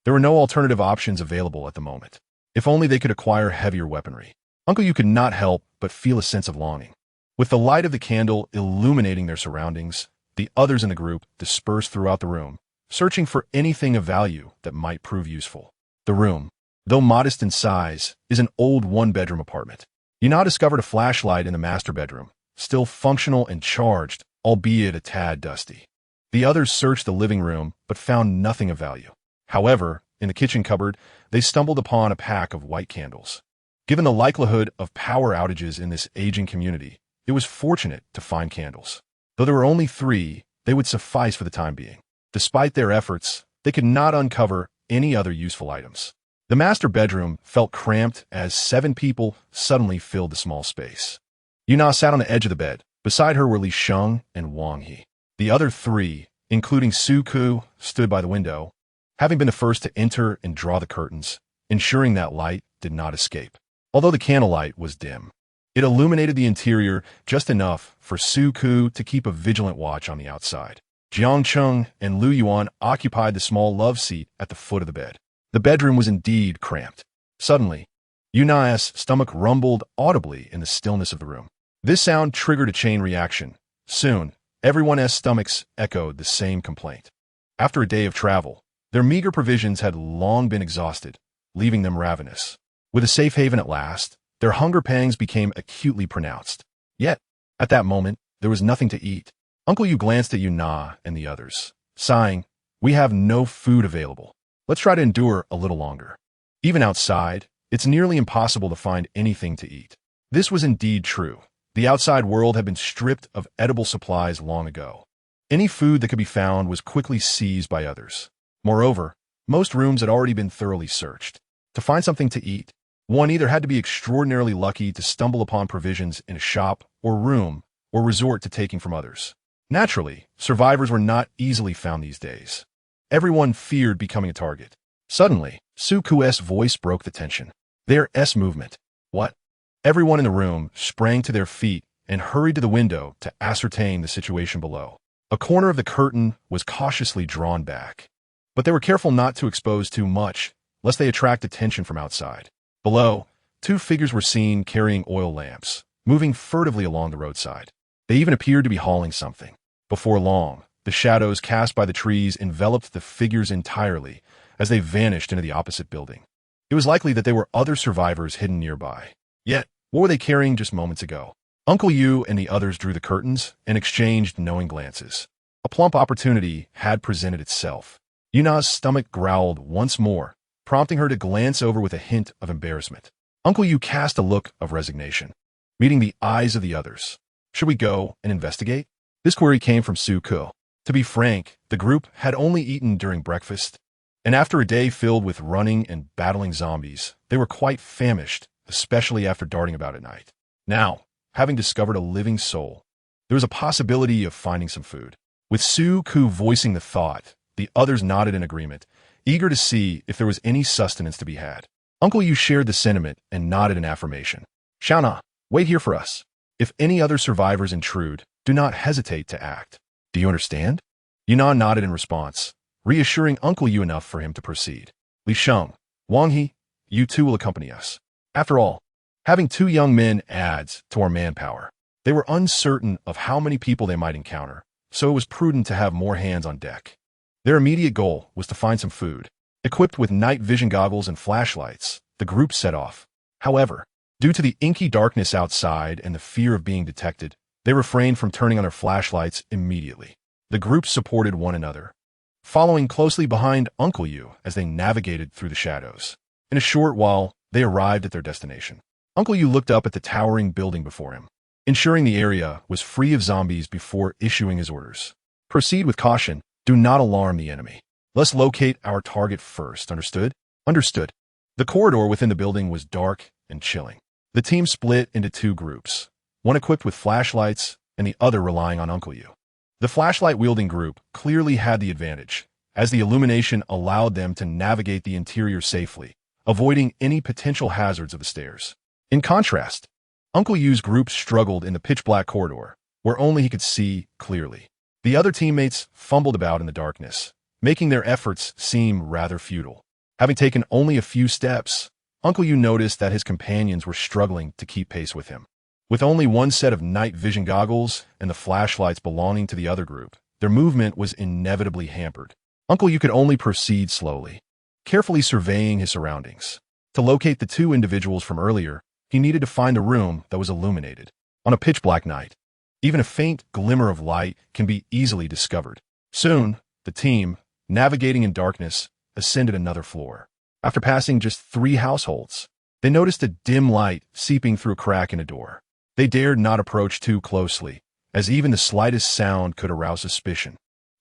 there were no alternative options available at the moment. If only they could acquire heavier weaponry. Uncle Yu could not help but feel a sense of longing. With the light of the candle illuminating their surroundings, the others in the group dispersed throughout the room, searching for anything of value that might prove useful. The room, though modest in size, is an old 1-bedroom apartment. You now discovered a flashlight in the master bedroom, still functional and charged, albeit a tad dusty. The others searched the living room, but found nothing of value. However, in the kitchen cupboard, they stumbled upon a pack of white candles. Given the likelihood of power outages in this aging community, it was fortunate to find candles. Though there were only 3, they would suffice for the time being. Despite their efforts, they could not uncover any other useful items. The master bedroom felt cramped as 7 people suddenly filled the small space. Yuna sat on the edge of the bed. Beside her were Li Sheng and Wang He. The other 3, including Su Ku, stood by the window, having been the first to enter and draw the curtains, ensuring that light did not escape. Although the candlelight was dim, it illuminated the interior just enough for Su Ku to keep a vigilant watch on the outside. Jiang Cheng and Lu Yuan occupied the small love seat at the foot of the bed. The bedroom was indeed cramped. Suddenly, Yuna's stomach rumbled audibly in the stillness of the room. This sound triggered a chain reaction. Soon, everyone's stomachs echoed the same complaint. After a day of travel, their meager provisions had long been exhausted, leaving them ravenous. With a safe haven at last, their hunger pangs became acutely pronounced. Yet, at that moment, there was nothing to eat. Uncle Yu glanced at Yuna and the others, sighing, "We have no food available. Let's try to endure a little longer." Even outside, it's nearly impossible to find anything to eat. This was indeed true. The outside world had been stripped of edible supplies long ago. Any food that could be found was quickly seized by others. Moreover, most rooms had already been thoroughly searched. To find something to eat, one either had to be extraordinarily lucky to stumble upon provisions in a shop or room, or resort to taking from others. Naturally, survivors were not easily found these days. Everyone feared becoming a target. Suddenly, Suku's voice broke the tension. Their movement. What? Everyone in the room sprang to their feet and hurried to the window to ascertain the situation below. A corner of the curtain was cautiously drawn back, but they were careful not to expose too much, lest they attract attention from outside. Below, two figures were seen carrying oil lamps, moving furtively along the roadside. They even appeared to be hauling something. Before long, the shadows cast by the trees enveloped the figures entirely as they vanished into the opposite building. It was likely that there were other survivors hidden nearby. Yet, what were they carrying just moments ago? Uncle Yu and the others drew the curtains and exchanged knowing glances. A plump opportunity had presented itself. Yuna's stomach growled once more, prompting her to glance over with a hint of embarrassment. Uncle Yu cast a look of resignation, meeting the eyes of the others. Should we go and investigate? This query came from Suku. To be frank, the group had only eaten during breakfast, and after a day filled with running and battling zombies, they were quite famished, especially after darting about at night. Now, having discovered a living soul, there was a possibility of finding some food. With Suku voicing the thought, the others nodded in agreement, eager to see if there was any sustenance to be had. Uncle Yu shared the sentiment and nodded in affirmation. Shauna, wait here for us. If any other survivors intrude, do not hesitate to act. Do you understand? Yuna nodded in response, reassuring Uncle Yu enough for him to proceed. Li Sheng, Wang He, you two will accompany us. After all, having two young men adds to our manpower. They were uncertain of how many people they might encounter, so it was prudent to have more hands on deck. Their immediate goal was to find some food. Equipped with night vision goggles and flashlights, the group set off. However, due to the inky darkness outside and the fear of being detected, they refrained from turning on their flashlights immediately. The group supported one another, following closely behind Uncle Yu as they navigated through the shadows. In a short while, they arrived at their destination. Uncle Yu looked up at the towering building before him, ensuring the area was free of zombies before issuing his orders. Proceed with caution. Do not alarm the enemy. Let's locate our target first, understood? Understood. The corridor within the building was dark and chilling. The team split into two groups, one equipped with flashlights and the other relying on Uncle Yu. The flashlight-wielding group clearly had the advantage, as the illumination allowed them to navigate the interior safely, avoiding any potential hazards of the stairs. In contrast, Uncle Yu's group struggled in the pitch-black corridor, where only he could see clearly. The other teammates fumbled about in the darkness, making their efforts seem rather futile. Having taken only a few steps, Uncle Yu noticed that his companions were struggling to keep pace with him. With only one set of night vision goggles and the flashlights belonging to the other group, their movement was inevitably hampered. Uncle Yu could only proceed slowly, carefully surveying his surroundings. To locate the two individuals from earlier, he needed to find a room that was illuminated. On a pitch-black night, even a faint glimmer of light can be easily discovered. Soon, the team, navigating in darkness, ascended another floor. After passing just 3 households, they noticed a dim light seeping through a crack in a door. They dared not approach too closely, as even the slightest sound could arouse suspicion.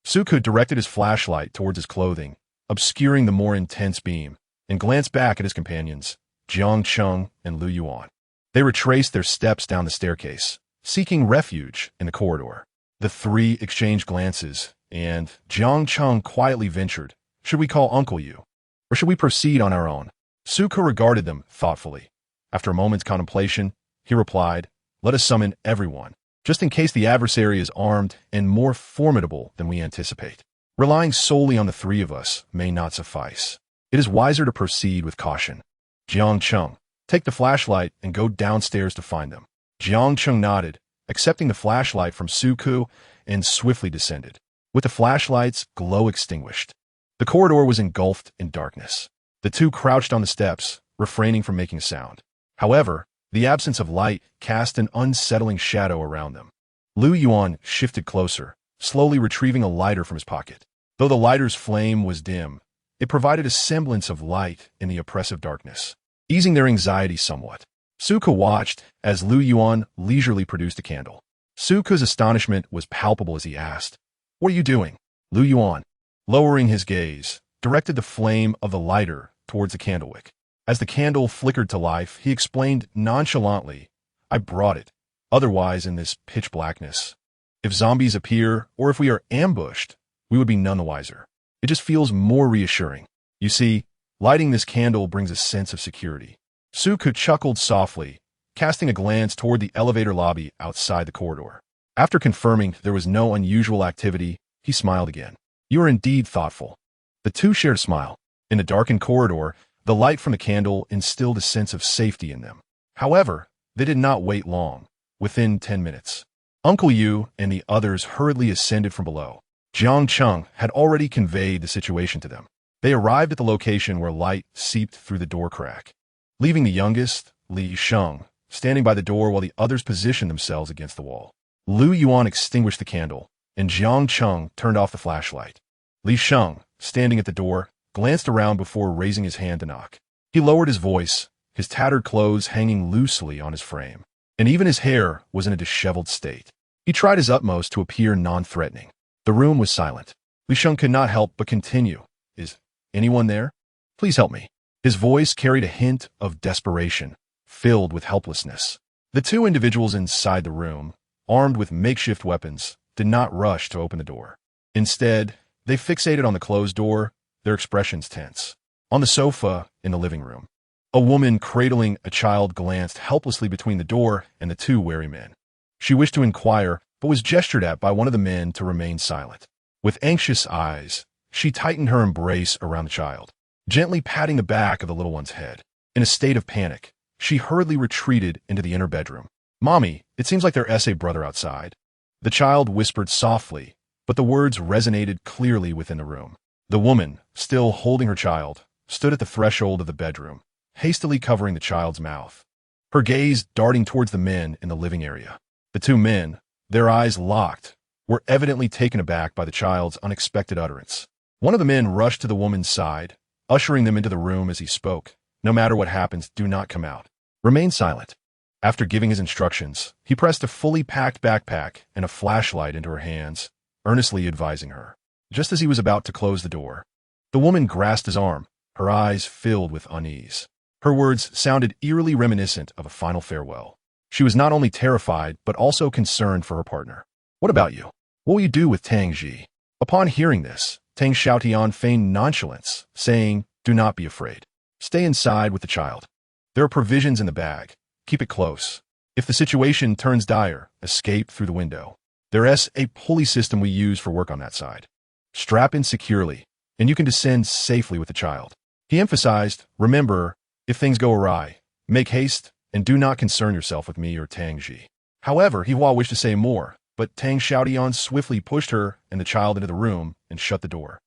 Suku directed his flashlight towards his clothing, obscuring the more intense beam, and glanced back at his companions, Jiang Cheng and Lu Yuan. They retraced their steps down the staircase, seeking refuge in the corridor. The three exchanged glances, and Jiang Cheng quietly ventured, "Should we call Uncle Yu? Or should we proceed on our own?" Suku regarded them thoughtfully. After a moment's contemplation, he replied, "Let us summon everyone, just in case the adversary is armed and more formidable than we anticipate. Relying solely on the 3 of us may not suffice. It is wiser to proceed with caution. Jiang Cheng, take the flashlight and go downstairs to find them." Jiang Cheng nodded, accepting the flashlight from Suku, and swiftly descended. With the flashlight's glow extinguished, the corridor was engulfed in darkness. The two crouched on the steps, refraining from making a sound. However, the absence of light cast an unsettling shadow around them. Lu Yuan shifted closer, slowly retrieving a lighter from his pocket. Though the lighter's flame was dim, it provided a semblance of light in the oppressive darkness, easing their anxiety somewhat. Suku watched as Lu Yuan leisurely produced a candle. Suku's astonishment was palpable as he asked, What are you doing? Lu Yuan, lowering his gaze, directed the flame of the lighter towards the candlewick. As the candle flickered to life, he explained nonchalantly, I brought it. Otherwise, in this pitch blackness, if zombies appear or if we are ambushed, we would be none the wiser. It just feels more reassuring. You see, lighting this candle brings a sense of security. Suku chuckled softly, casting a glance toward the elevator lobby outside the corridor. After confirming there was no unusual activity, he smiled again. You are indeed thoughtful. The two shared a smile. In the darkened corridor, the light from the candle instilled a sense of safety in them. However, they did not wait long. Within 10 minutes, Uncle Yu and the others hurriedly ascended from below. Jiang Cheng had already conveyed the situation to them. They arrived at the location where light seeped through the door crack, leaving the youngest, Li Sheng, standing by the door while the others positioned themselves against the wall. Lu Yuan extinguished the candle, and Jiang Cheng turned off the flashlight. Li Sheng, standing at the door, glanced around before raising his hand to knock. He lowered his voice, his tattered clothes hanging loosely on his frame, and even his hair was in a disheveled state. He tried his utmost to appear non-threatening. The room was silent. Li Sheng could not help but continue. Is anyone there? Please help me. His voice carried a hint of desperation, filled with helplessness. The two individuals inside the room, armed with makeshift weapons, did not rush to open the door. Instead, they fixated on the closed door, their expressions tense. On the sofa in the living room, a woman cradling a child glanced helplessly between the door and the two wary men. She wished to inquire, but was gestured at by one of the men to remain silent. With anxious eyes, she tightened her embrace around the child, gently patting the back of the little one's head. In a state of panic, she hurriedly retreated into the inner bedroom. Mommy, it seems like their essay brother outside. The child whispered softly, but the words resonated clearly within the room. The woman, still holding her child, stood at the threshold of the bedroom, hastily covering the child's mouth, her gaze darting towards the men in the living area. The two men, their eyes locked, were evidently taken aback by the child's unexpected utterance. One of the men rushed to the woman's side, ushering them into the room as he spoke. No matter what happens, do not come out. Remain silent. After giving his instructions, he pressed a fully packed backpack and a flashlight into her hands, earnestly advising her. Just as he was about to close the door, the woman grasped his arm, her eyes filled with unease. Her words sounded eerily reminiscent of a final farewell. She was not only terrified, but also concerned for her partner. What about you? What will you do with Tang Ji? Upon hearing this, Tang Xiaotian feigned nonchalance, saying, Do not be afraid. Stay inside with the child. There are provisions in the bag. Keep it close. If the situation turns dire, escape through the window. There's a pulley system we use for work on that side. Strap in securely, and you can descend safely with the child. He emphasized, remember, if things go awry, make haste, and do not concern yourself with me or Tang Ji. However, Hihua wished to say more, but Tang Xiaotian swiftly pushed her and the child into the room and shut the door.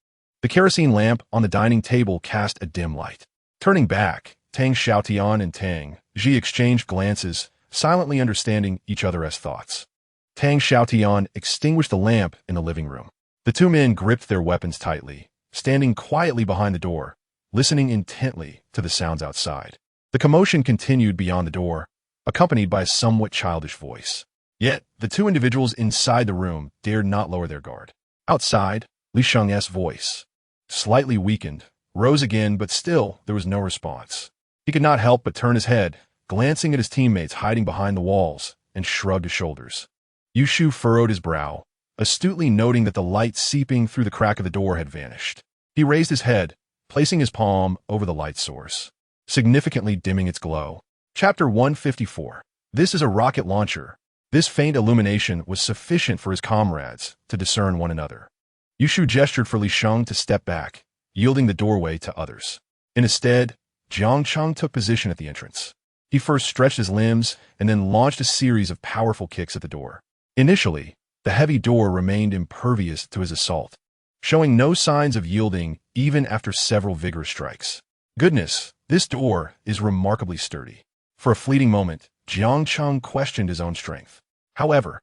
The kerosene lamp on the dining table cast a dim light. Turning back, Tang Xiaotian and Tang Ji exchanged glances, silently understanding each other's thoughts. Tang Xiaotian extinguished the lamp in the living room. The two men gripped their weapons tightly, standing quietly behind the door, listening intently to the sounds outside. The commotion continued beyond the door, accompanied by a somewhat childish voice. Yet, the two individuals inside the room dared not lower their guard. Outside, Li Sheng's voice, slightly weakened, rose again, but still there was no response. He could not help but turn his head, glancing at his teammates hiding behind the walls, and shrugged his shoulders. Yushu furrowed his brow, astutely noting that the light seeping through the crack of the door had vanished. He raised his head, placing his palm over the light source, significantly dimming its glow. Chapter 154. This is a rocket launcher. This faint illumination was sufficient for his comrades to discern one another. Yushu gestured for Li Sheng to step back, yielding the doorway to others. In his stead, Jiang Cheng took position at the entrance. He first stretched his limbs and then launched a series of powerful kicks at the door. Initially, the heavy door remained impervious to his assault, showing no signs of yielding even after several vigorous strikes. Goodness, this door is remarkably sturdy. For a fleeting moment, Jiang Cheng questioned his own strength. However,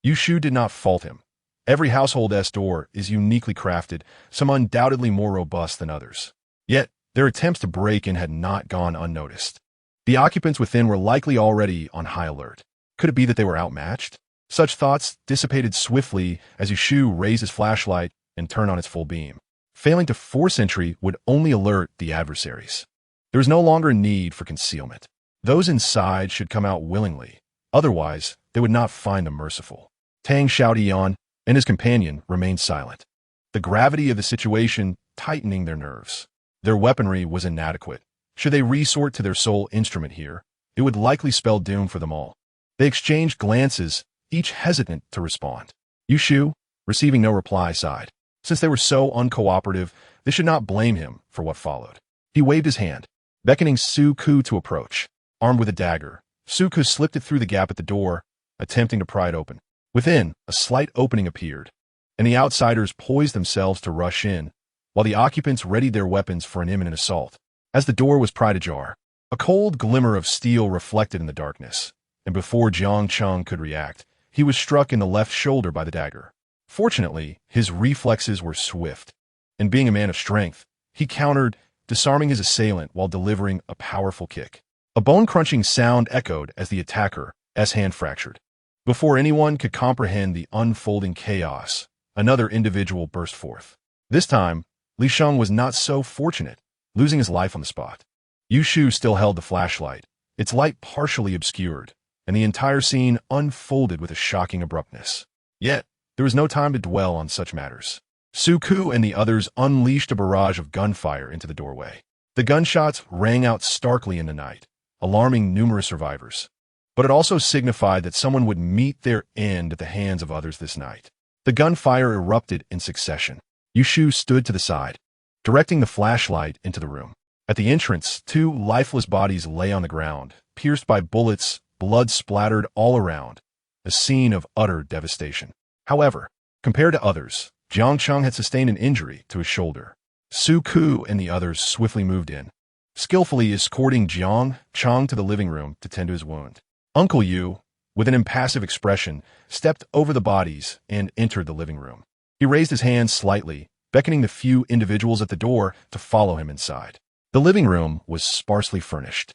Yushu did not fault him. Every household-s door is uniquely crafted, some undoubtedly more robust than others. Yet, their attempts to break in had not gone unnoticed. The occupants within were likely already on high alert. Could it be that they were outmatched? Such thoughts dissipated swiftly as Yushu raised his flashlight and turned on its full beam. Failing to force entry would only alert the adversaries. There was no longer a need for concealment. Those inside should come out willingly. Otherwise, they would not find them merciful. Tang Xiaodian and his companion remained silent, the gravity of the situation tightening their nerves. Their weaponry was inadequate. Should they resort to their sole instrument here, it would likely spell doom for them all. They exchanged glances, each hesitant to respond. Yushu, receiving no reply, sighed. Since they were so uncooperative, they should not blame him for what followed. He waved his hand, beckoning Su Ku to approach. Armed with a dagger, Su Ku slipped it through the gap at the door, attempting to pry it open. Within, a slight opening appeared, and the outsiders poised themselves to rush in, while the occupants readied their weapons for an imminent assault. As the door was pried ajar, a cold glimmer of steel reflected in the darkness, and before Jiang Cheng could react, he was struck in the left shoulder by the dagger. Fortunately, his reflexes were swift, and being a man of strength, he countered, disarming his assailant while delivering a powerful kick. A bone-crunching sound echoed as the attacker's hand fractured. Before anyone could comprehend the unfolding chaos, another individual burst forth. This time, Li Sheng was not so fortunate, losing his life on the spot. Yushu still held the flashlight, its light partially obscured, and the entire scene unfolded with a shocking abruptness. Yet, there was no time to dwell on such matters. Su Ku and the others unleashed a barrage of gunfire into the doorway. The gunshots rang out starkly in the night, alarming numerous survivors. But it also signified that someone would meet their end at the hands of others this night. The gunfire erupted in succession. Yushu stood to the side, directing the flashlight into the room. At the entrance, two lifeless bodies lay on the ground, pierced by bullets, blood splattered all around, a scene of utter devastation. However, compared to others, Jiang Cheng had sustained an injury to his shoulder. Su Ku and the others swiftly moved in, skillfully escorting Jiang Cheng to the living room to tend to his wound. Uncle Yu, with an impassive expression, stepped over the bodies and entered the living room. He raised his hand slightly, beckoning the few individuals at the door to follow him inside. The living room was sparsely furnished,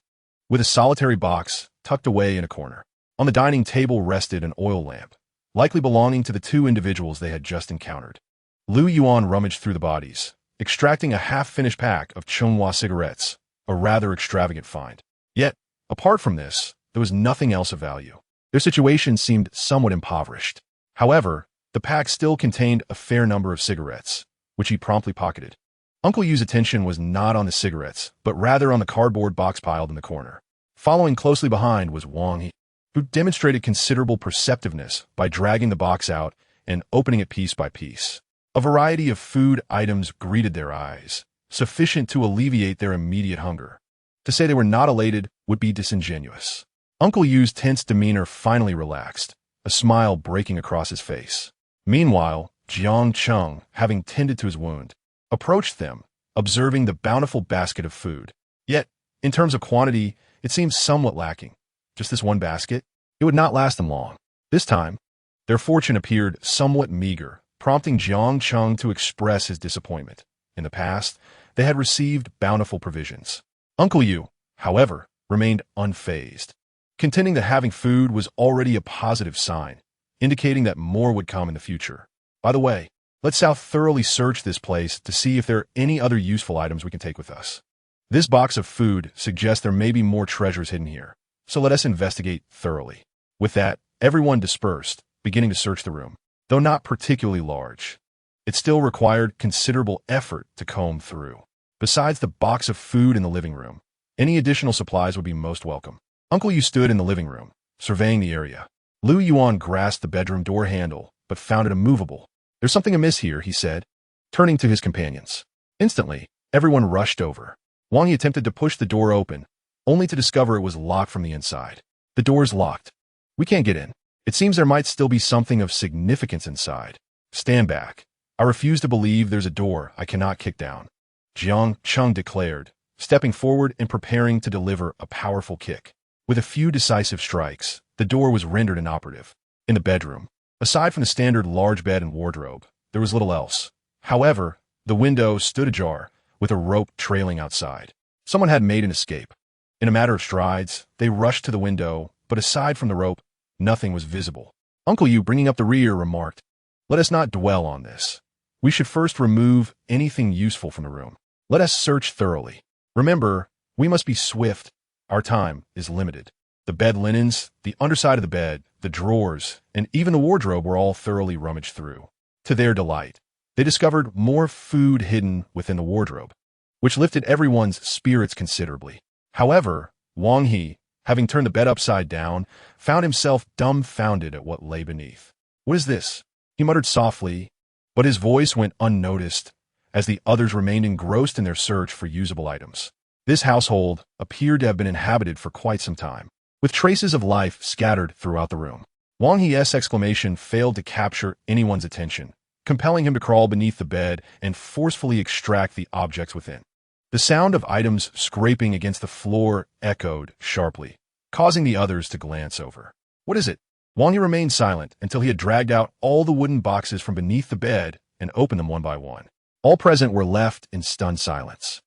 with a solitary box tucked away in a corner. On the dining table rested an oil lamp, likely belonging to the two individuals they had just encountered. Lu Yuan rummaged through the bodies, extracting a half-finished pack of Chunghua cigarettes, a rather extravagant find. Yet, apart from this, there was nothing else of value. Their situation seemed somewhat impoverished. However, the pack still contained a fair number of cigarettes, which he promptly pocketed. Uncle Yu's attention was not on the cigarettes, but rather on the cardboard box piled in the corner. Following closely behind was Wang He, who demonstrated considerable perceptiveness by dragging the box out and opening it piece by piece. A variety of food items greeted their eyes, sufficient to alleviate their immediate hunger. To say they were not elated would be disingenuous. Uncle Yu's tense demeanor finally relaxed, a smile breaking across his face. Meanwhile, Jiang Cheng, having tended to his wound, approached them, observing the bountiful basket of food. Yet, in terms of quantity, it seemed somewhat lacking. Just this one basket? It would not last them long. This time, their fortune appeared somewhat meager, prompting Jiang Cheng to express his disappointment. In the past, they had received bountiful provisions. Uncle Yu, however, remained unfazed, contending that having food was already a positive sign, indicating that more would come in the future. By the way, let's now thoroughly search this place to see if there are any other useful items we can take with us. This box of food suggests there may be more treasures hidden here, so let us investigate thoroughly. With that, everyone dispersed, beginning to search the room. Though not particularly large, it still required considerable effort to comb through. Besides the box of food in the living room, any additional supplies would be most welcome. Uncle Yu stood in the living room, surveying the area. Lu Yuan grasped the bedroom door handle, but found it immovable. There's something amiss here, he said, turning to his companions. Instantly, everyone rushed over. Wang Yi attempted to push the door open, only to discover it was locked from the inside. The door's locked. We can't get in. It seems there might still be something of significance inside. Stand back. I refuse to believe there's a door I cannot kick down, Jiang Cheng declared, stepping forward and preparing to deliver a powerful kick. With a few decisive strikes, the door was rendered inoperative. In the bedroom, aside from the standard large bed and wardrobe, there was little else. However, the window stood ajar, with a rope trailing outside. Someone had made an escape. In a matter of strides, they rushed to the window, but aside from the rope, nothing was visible. Uncle Yu, bringing up the rear, remarked, "Let us not dwell on this. We should first remove anything useful from the room. Let us search thoroughly. Remember, we must be swift. Our time is limited." The bed linens, the underside of the bed, the drawers, and even the wardrobe were all thoroughly rummaged through. To their delight, they discovered more food hidden within the wardrobe, which lifted everyone's spirits considerably. However, Wang He, having turned the bed upside down, found himself dumbfounded at what lay beneath. "What is this?" he muttered softly, but his voice went unnoticed as the others remained engrossed in their search for usable items. This household appeared to have been inhabited for quite some time, with traces of life scattered throughout the room. Wang He's exclamation failed to capture anyone's attention, compelling him to crawl beneath the bed and forcefully extract the objects within. The sound of items scraping against the floor echoed sharply, causing the others to glance over. "What is it?" Wang He remained silent until he had dragged out all the wooden boxes from beneath the bed and opened them one by one. All present were left in stunned silence.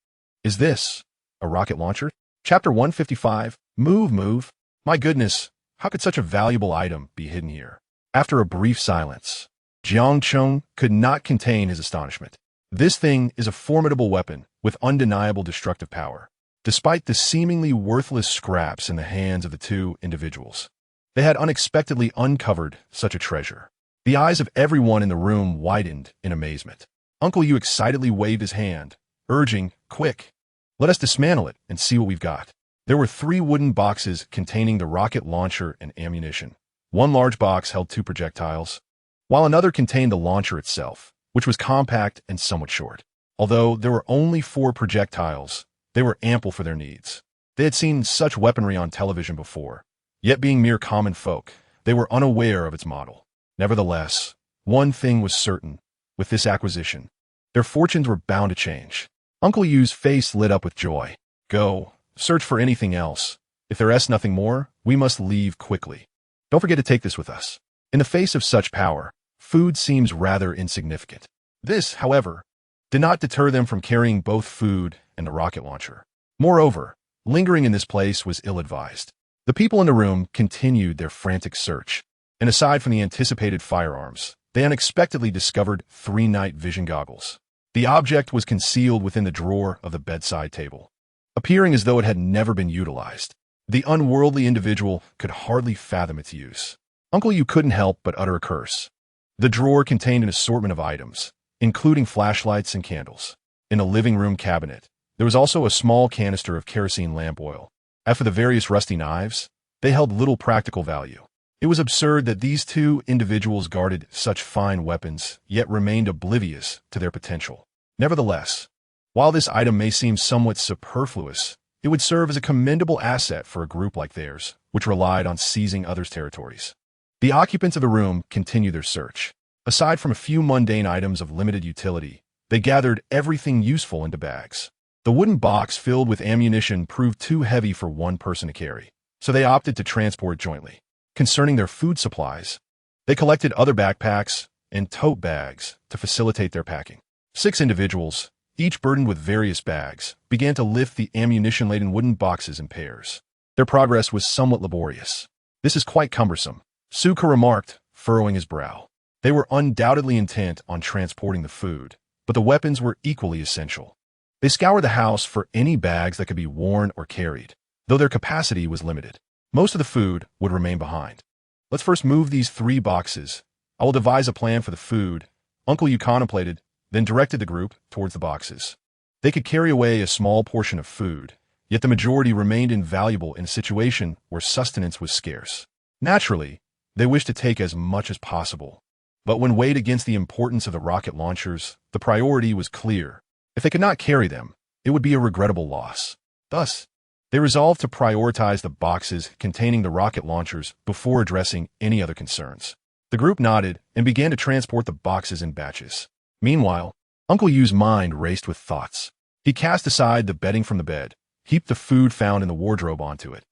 "Is this a rocket launcher?" Chapter 155, Move. My goodness, how could such a valuable item be hidden here? After a brief silence, Jiang Cheng could not contain his astonishment. This thing is a formidable weapon with undeniable destructive power. Despite the seemingly worthless scraps in the hands of the two individuals, they had unexpectedly uncovered such a treasure. The eyes of everyone in the room widened in amazement. Uncle Yu excitedly waved his hand, urging, "Quick, let us dismantle it and see what we've got." There were 3 wooden boxes containing the rocket launcher and ammunition. One large box held 2 projectiles, while another contained the launcher itself, which was compact and somewhat short. Although there were only 4 projectiles, they were ample for their needs. They had seen such weaponry on television before, yet being mere common folk, they were unaware of its model. Nevertheless, one thing was certain: with this acquisition, their fortunes were bound to change. Uncle Yu's face lit up with joy. "Go, search for anything else. If there is nothing more, we must leave quickly. Don't forget to take this with us." In the face of such power, food seems rather insignificant. This, however, did not deter them from carrying both food and the rocket launcher. Moreover, lingering in this place was ill-advised. The people in the room continued their frantic search, and aside from the anticipated firearms, they unexpectedly discovered 3 night vision goggles. The object was concealed within the drawer of the bedside table, appearing as though it had never been utilized. The unworldly individual could hardly fathom its use. Uncle Yu couldn't help but utter a curse. The drawer contained an assortment of items, including flashlights and candles. In a living room cabinet, there was also a small canister of kerosene lamp oil. As for the various rusty knives, they held little practical value. It was absurd that these 2 individuals guarded such fine weapons, yet remained oblivious to their potential. Nevertheless, while this item may seem somewhat superfluous, it would serve as a commendable asset for a group like theirs, which relied on seizing others' territories. The occupants of the room continued their search. Aside from a few mundane items of limited utility, they gathered everything useful into bags. The wooden box filled with ammunition proved too heavy for one person to carry, so they opted to transport it jointly. Concerning their food supplies, they collected other backpacks and tote bags to facilitate their packing. 6 individuals, each burdened with various bags, began to lift the ammunition-laden wooden boxes in pairs. Their progress was somewhat laborious. "This is quite cumbersome," Suka remarked, furrowing his brow. They were undoubtedly intent on transporting the food, but the weapons were equally essential. They scoured the house for any bags that could be worn or carried, though their capacity was limited. Most of the food would remain behind. "Let's first move these 3 boxes. I will devise a plan for the food," Uncle Yu contemplated, then directed the group towards the boxes. They could carry away a small portion of food, yet the majority remained invaluable in a situation where sustenance was scarce. Naturally, they wished to take as much as possible, but when weighed against the importance of the rocket launchers, the priority was clear. If they could not carry them, it would be a regrettable loss. Thus, they resolved to prioritize the boxes containing the rocket launchers before addressing any other concerns. The group nodded and began to transport the boxes in batches. Meanwhile, Uncle Yu's mind raced with thoughts. He cast aside the bedding from the bed, heaped the food found in the wardrobe onto it,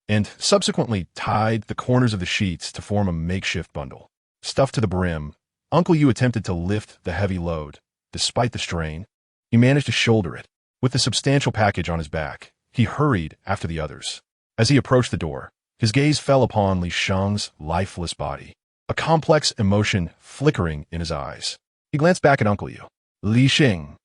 and subsequently tied the corners of the sheets to form a makeshift bundle. Stuffed to the brim, Uncle Yu attempted to lift the heavy load. Despite the strain, he managed to shoulder it. With the substantial package on his back, he hurried after the others. As he approached the door, his gaze fell upon Li Sheng's lifeless body. a complex emotion flickering in his eyes. He glanced back at Uncle Yu. Li Qin.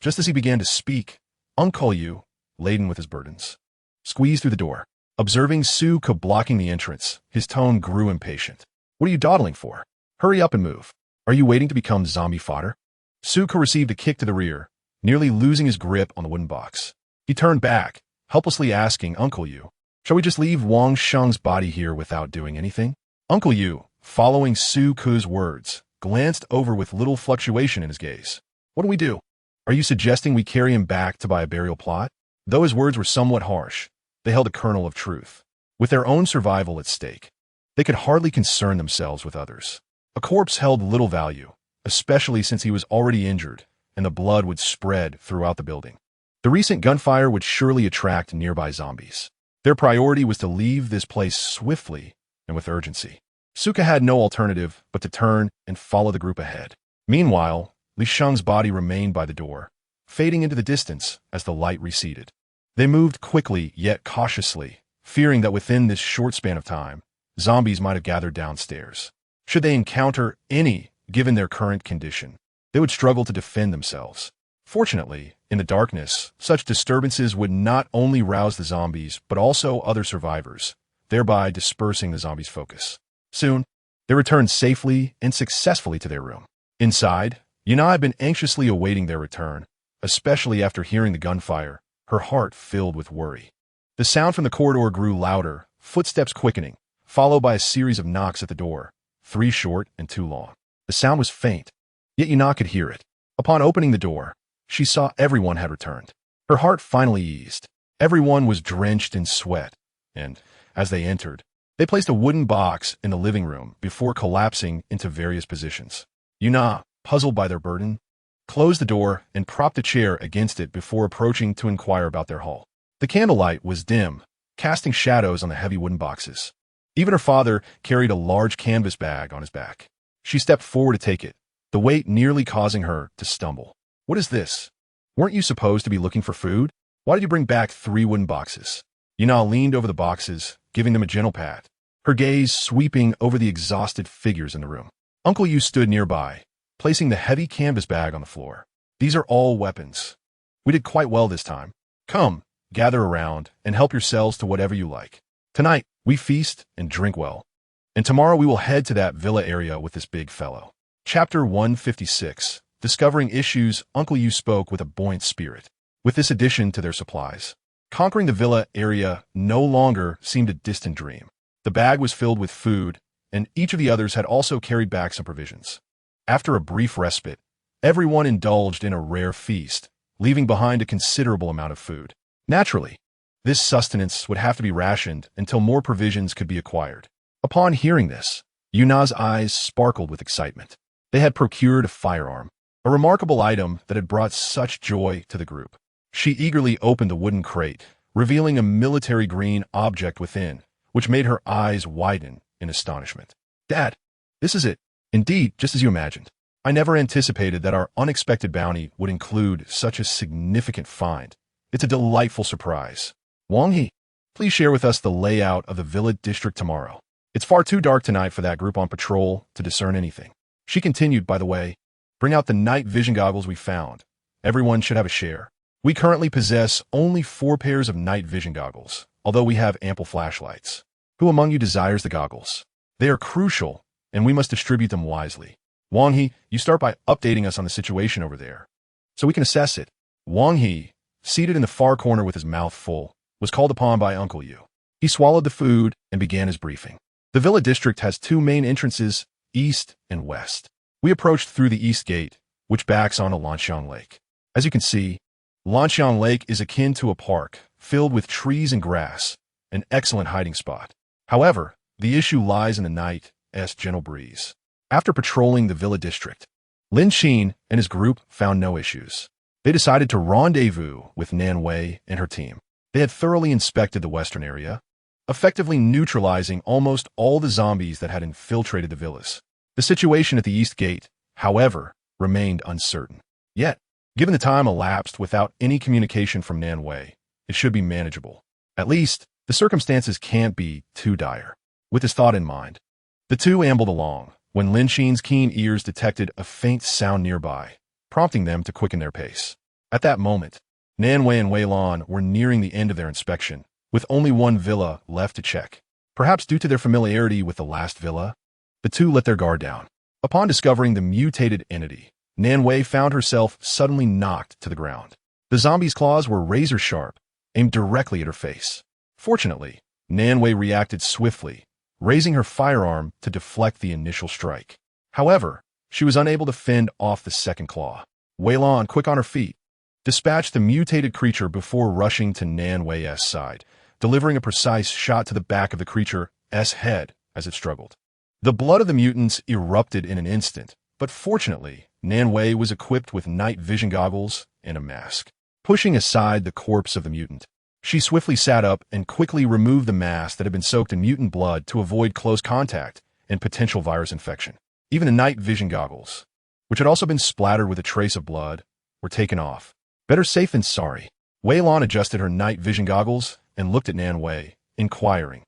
Just as he began to speak, Uncle Yu, laden with his burdens, squeezed through the door. Observing Suka blocking the entrance, his tone grew impatient. What are you dawdling for? Hurry up and move. Are you waiting to become zombie fodder? Suka received a kick to the rear, nearly losing his grip on the wooden box. He turned back, helplessly asking Uncle Yu, shall we just leave Wang Sheng's body here without doing anything? Uncle Yu, following Suka's words, glanced over with little fluctuation in his gaze. What do we do? Are you suggesting we carry him back to buy a burial plot? Though his words were somewhat harsh, they held a kernel of truth. With their own survival at stake, they could hardly concern themselves with others. A corpse held little value, especially since he was already injured, and the blood would spread throughout the building. The recent gunfire would surely attract nearby zombies. Their priority was to leave this place swiftly and with urgency. Suka had no alternative but to turn and follow the group ahead. Meanwhile, Li Sheng's body remained by the door, fading into the distance as the light receded. They moved quickly yet cautiously, fearing that within this short span of time, zombies might have gathered downstairs. Should they encounter any, given their current condition, they would struggle to defend themselves. Fortunately, in the darkness, such disturbances would not only rouse the zombies but also other survivors, thereby dispersing the zombies' focus. Soon, they returned safely and successfully to their room. Inside, Yuna had been anxiously awaiting their return, especially after hearing the gunfire, her heart filled with worry. The sound from the corridor grew louder, footsteps quickening, followed by a series of knocks at the door, 3 short and 2 long. The sound was faint, yet Yuna could hear it. Upon opening the door, she saw everyone had returned. Her heart finally eased. Everyone was drenched in sweat, and, as they entered, they placed a wooden box in the living room before collapsing into various positions. Yuna, puzzled by their burden, closed the door and propped a chair against it before approaching to inquire about their haul. The candlelight was dim, casting shadows on the heavy wooden boxes. Even her father carried a large canvas bag on his back. She stepped forward to take it, the weight nearly causing her to stumble. What is this? Weren't you supposed to be looking for food? Why did you bring back 3 wooden boxes? Yuna leaned over the boxes, giving them a gentle pat, her gaze sweeping over the exhausted figures in the room. Uncle Yu stood nearby, placing the heavy canvas bag on the floor. These are all weapons. We did quite well this time. Come, gather around, and help yourselves to whatever you like. Tonight, we feast and drink well. And tomorrow we will head to that villa area with this big fellow. Chapter 156. Discovering issues, Uncle Yu spoke with a buoyant spirit. With this addition to their supplies, conquering the villa area no longer seemed a distant dream. The bag was filled with food, and each of the others had also carried back some provisions. After a brief respite, everyone indulged in a rare feast, leaving behind a considerable amount of food. Naturally, this sustenance would have to be rationed until more provisions could be acquired. Upon hearing this, Yuna's eyes sparkled with excitement. They had procured a firearm, a remarkable item that had brought such joy to the group. She eagerly opened the wooden crate, revealing a military-green object within, which made her eyes widen in astonishment. Dad, this is it. Indeed, just as you imagined. I never anticipated that our unexpected bounty would include such a significant find. It's a delightful surprise. Wang He, please share with us the layout of the villa district tomorrow. It's far too dark tonight for that group on patrol to discern anything. She continued, by the way, bring out the night vision goggles we found. Everyone should have a share. We currently possess only 4 pairs of night vision goggles, although we have ample flashlights. Who among you desires the goggles? They are crucial, and we must distribute them wisely. Wang He, you start by updating us on the situation over there, so we can assess it. Wang He, seated in the far corner with his mouth full, was called upon by Uncle Yu. He swallowed the food and began his briefing. The villa district has 2 main entrances, east and west. We approached through the east gate, which backs onto Lanxiang Lake. As you can see, Lanxiang Lake is akin to a park, filled with trees and grass, an excellent hiding spot. However, the issue lies in the night's gentle breeze. After patrolling the villa district, Lin Qin and his group found no issues. They decided to rendezvous with Nan Wei and her team. They had thoroughly inspected the western area, effectively neutralizing almost all the zombies that had infiltrated the villas. The situation at the east gate, however, remained uncertain. Yet, given the time elapsed without any communication from Nan Wei, it should be manageable. At least, the circumstances can't be too dire. With this thought in mind, The two ambled along, when Lin Qin's keen ears detected a faint sound nearby, prompting them to quicken their pace. At that moment, Nanwei and Wei Lan were nearing the end of their inspection, with only one villa left to check. Perhaps due to their familiarity with the last villa, the two let their guard down. Upon discovering the mutated entity, Nanwei found herself suddenly knocked to the ground. The zombie's claws were razor-sharp, aimed directly at her face. Fortunately, Nanwei reacted swiftly, raising her firearm to deflect the initial strike. However, she was unable to fend off the second claw. Wei Lan, quick on her feet, dispatched the mutated creature before rushing to Nanwei's side, delivering a precise shot to the back of the creature's head as it struggled. The blood of the mutants erupted in an instant, but fortunately, Nanwei was equipped with night vision goggles and a mask. Pushing aside the corpse of the mutant, she swiftly sat up and quickly removed the mask that had been soaked in mutant blood to avoid close contact and potential virus infection. Even the night vision goggles, which had also been splattered with a trace of blood, were taken off. Better safe than sorry. Wei Lan adjusted her night vision goggles and looked at Nanwei, inquiring,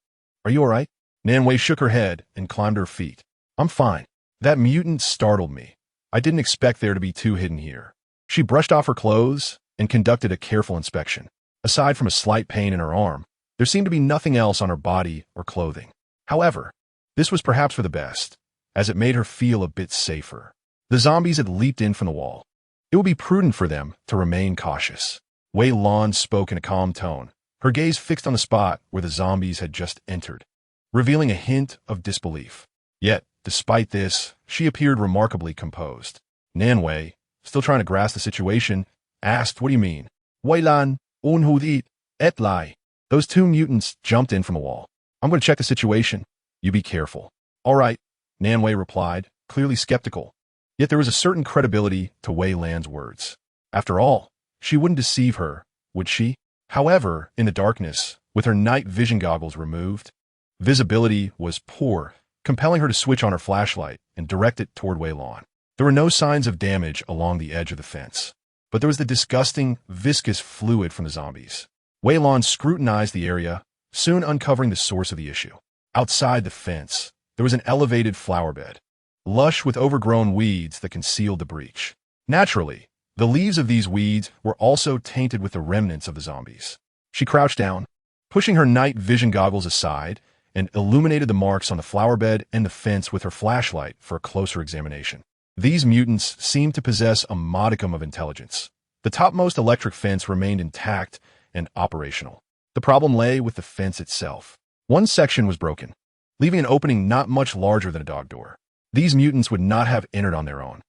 "Are you all right?" Nanwei shook her head and climbed to her feet. "I'm fine. That mutant startled me. I didn't expect there to be two hidden here." She brushed off her clothes and conducted a careful inspection. Aside from a slight pain in her arm, there seemed to be nothing else on her body or clothing. However, this was perhaps for the best, as it made her feel a bit safer. The zombies had leaped in from the wall. It would be prudent for them to remain cautious. Wei Lan spoke in a calm tone, her gaze fixed on the spot where the zombies had just entered, revealing a hint of disbelief. Yet, despite this, she appeared remarkably composed. Nanwei, still trying to grasp the situation, asked, "What do you mean?" "Wei Lan, unhudit, et lai." Those two mutants jumped in from the wall. "I'm going to check the situation. You be careful." "All right," Nanwei replied, clearly skeptical. Yet there was a certain credibility to Wei Lan's words. After all, she wouldn't deceive her, would she? However, in the darkness, with her night vision goggles removed, visibility was poor, compelling her to switch on her flashlight and direct it toward Wei Lan. There were no signs of damage along the edge of the fence, but there was the disgusting, viscous fluid from the zombies. Wei Lan scrutinized the area, soon uncovering the source of the issue. Outside the fence, there was an elevated flower bed, lush with overgrown weeds that concealed the breach. Naturally, the leaves of these weeds were also tainted with the remnants of the zombies. She crouched down, pushing her night vision goggles aside, and illuminated the marks on the flower bed and the fence with her flashlight for a closer examination. These mutants seemed to possess a modicum of intelligence. The topmost electric fence remained intact and operational. The problem lay with the fence itself. One section was broken, leaving an opening not much larger than a dog door. These mutants would not have entered on their own.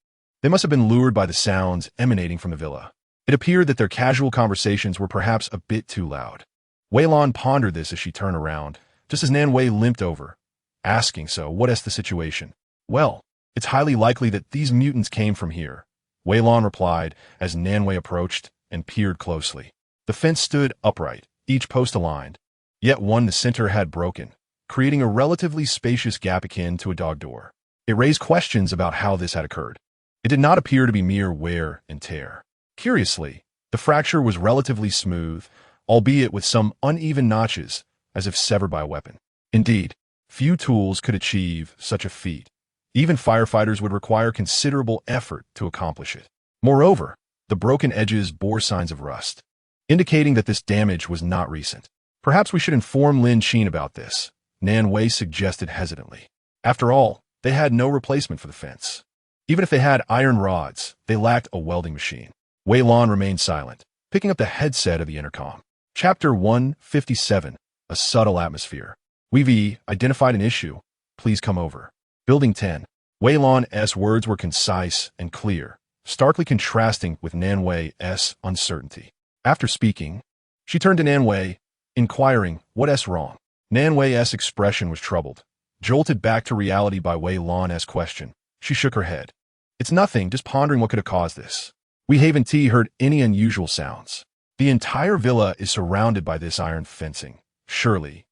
They must have been lured by the sounds emanating from the villa. It appeared that their casual conversations were perhaps a bit too loud. Wei Lan pondered this as she turned around, just as Nanwei limped over, asking, "So, what is the situation?" "Well, it's highly likely that these mutants came from here," Wei Lan replied as Nanwei approached and peered closely. The fence stood upright, each post aligned, yet one the center had broken, creating a relatively spacious gap akin to a dog door. It raised questions about how this had occurred. It did not appear to be mere wear and tear. Curiously, the fracture was relatively smooth, albeit with some uneven notches, as if severed by a weapon. Indeed, few tools could achieve such a feat. Even firefighters would require considerable effort to accomplish it. Moreover, the broken edges bore signs of rust, indicating that this damage was not recent. "Perhaps we should inform Lin Qin about this," Nanwei suggested hesitantly. After all, they had no replacement for the fence. Even if they had iron rods, they lacked a welding machine. Wei Lan remained silent, picking up the headset of the intercom. Chapter 157, A Subtle Atmosphere. "We've identified an issue. Please come over." Building 10. Wei Lan's words were concise and clear, starkly contrasting with Nanwei's uncertainty. After speaking, she turned to Nanwei, inquiring, "What's wrong?" Nanwei's expression was troubled. Jolted back to reality by Wei Lan's question, she shook her head. "It's nothing, just pondering what could have caused this. We haven't heard any unusual sounds. The entire villa is surrounded by this iron fencing. Surely,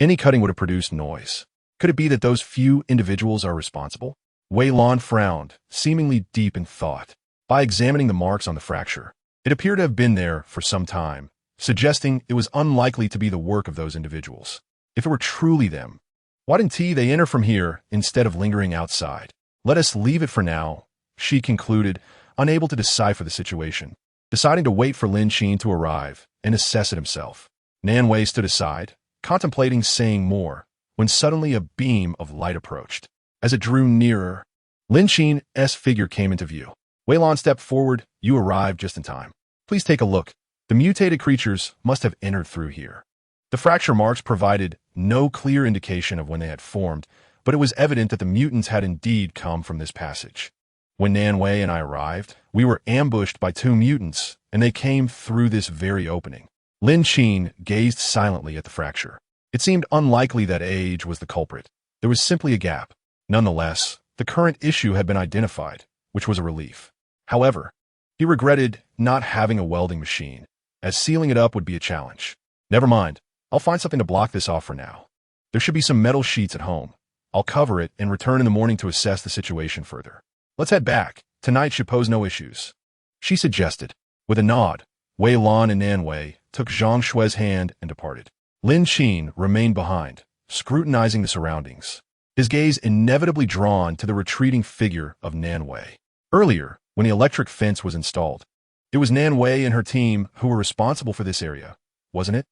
any cutting would have produced noise. Could it be that those few individuals are responsible?" Wei Lan frowned, seemingly deep in thought. By examining the marks on the fracture, it appeared to have been there for some time, suggesting it was unlikely to be the work of those individuals. If it were truly them, Why didn't they enter from here instead of lingering outside? Let us leave it for now, she concluded, unable to decipher the situation. Deciding to wait for Lin Qin to arrive and assess it himself. Nan Wei stood aside, contemplating saying more, when suddenly a beam of light approached. As it drew nearer, Lin Qin's figure came into view. Wei Lan stepped forward. You arrived just in time. Please take a look. The mutated creatures must have entered through here. The fracture marks provided no clear indication of when they had formed, but it was evident that the mutants had indeed come from this passage. When Nan Wei and I arrived, we were ambushed by 2 mutants, and they came through this very opening. Lin Qin gazed silently at the fracture. It seemed unlikely that age was the culprit. There was simply a gap. Nonetheless, the current issue had been identified, which was a relief. However, he regretted not having a welding machine, as sealing it up would be a challenge. Never mind, I'll find something to block this off for now. There should be some metal sheets at home. I'll cover it and return in the morning to assess the situation further. Let's head back. Tonight should pose no issues, she suggested. With a nod, Wei Lan and Nan Wei took Zhang Shue's hand and departed. Lin Qin remained behind, scrutinizing the surroundings, his gaze inevitably drawn to the retreating figure of Nan Wei. Earlier, when the electric fence was installed, it was Nan Wei and her team who were responsible for this area, wasn't it?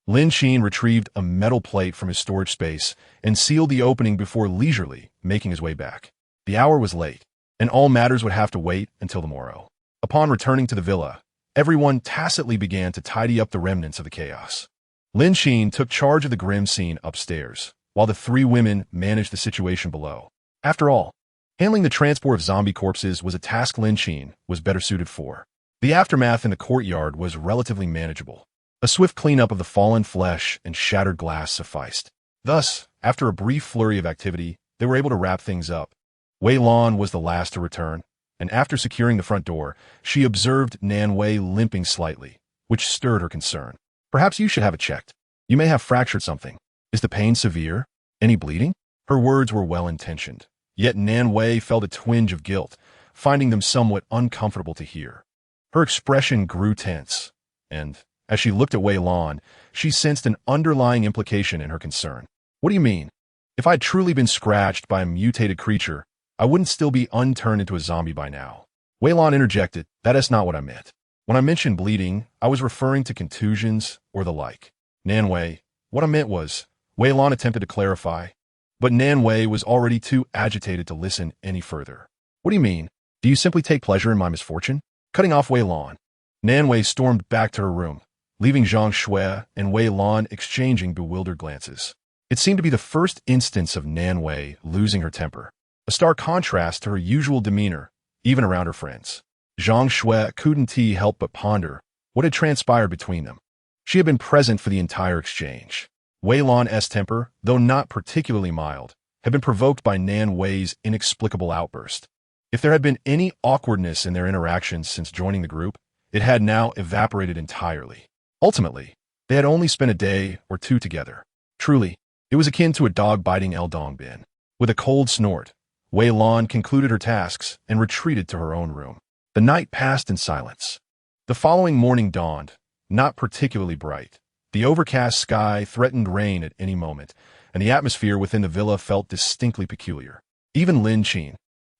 Lin Qin retrieved a metal plate from his storage space and sealed the opening before leisurely making his way back. The hour was late, and all matters would have to wait until the morrow. Upon returning to the villa, everyone tacitly began to tidy up the remnants of the chaos. Lin Qin took charge of the grim scene upstairs, while the 3 women managed the situation below. After all, handling the transport of zombie corpses was a task Lin Qin was better suited for. The aftermath in the courtyard was relatively manageable. A swift cleanup of the fallen flesh and shattered glass sufficed. Thus, after a brief flurry of activity, they were able to wrap things up. Wei Lan was the last to return, and after securing the front door, she observed Nan Wei limping slightly, which stirred her concern. Perhaps you should have it checked. You may have fractured something. Is the pain severe? Any bleeding? Her words were well-intentioned, yet Nan Wei felt a twinge of guilt, finding them somewhat uncomfortable to hear. Her expression grew tense, and, as she looked at Wei Lan, she sensed an underlying implication in her concern. What do you mean? If I'd truly been scratched by a mutated creature, I wouldn't still be unturned into a zombie by now. Wei Lan interjected, that is not what I meant. When I mentioned bleeding, I was referring to contusions or the like. Nan Wei, what I meant was, Wei Lan attempted to clarify, but Nan Wei was already too agitated to listen any further. What do you mean? Do you simply take pleasure in my misfortune? Cutting off Wei Lan, Nan Wei stormed back to her room, leaving Zhang Shui and Wei Lan exchanging bewildered glances. It seemed to be the first instance of Nan Wei losing her temper, a stark contrast to her usual demeanor, even around her friends. Zhang Shui couldn't help but ponder what had transpired between them. She had been present for the entire exchange. Wei Lan's temper, though not particularly mild, had been provoked by Nan Wei's inexplicable outburst. If there had been any awkwardness in their interactions since joining the group, it had now evaporated entirely. Ultimately, they had only spent a day or 2 together. Truly, it was akin to a dog biting El Dong Bin. With a cold snort, Wei Lan concluded her tasks and retreated to her own room. The night passed in silence. The following morning dawned, not particularly bright. The overcast sky threatened rain at any moment, and the atmosphere within the villa felt distinctly peculiar. Even Lin Qin,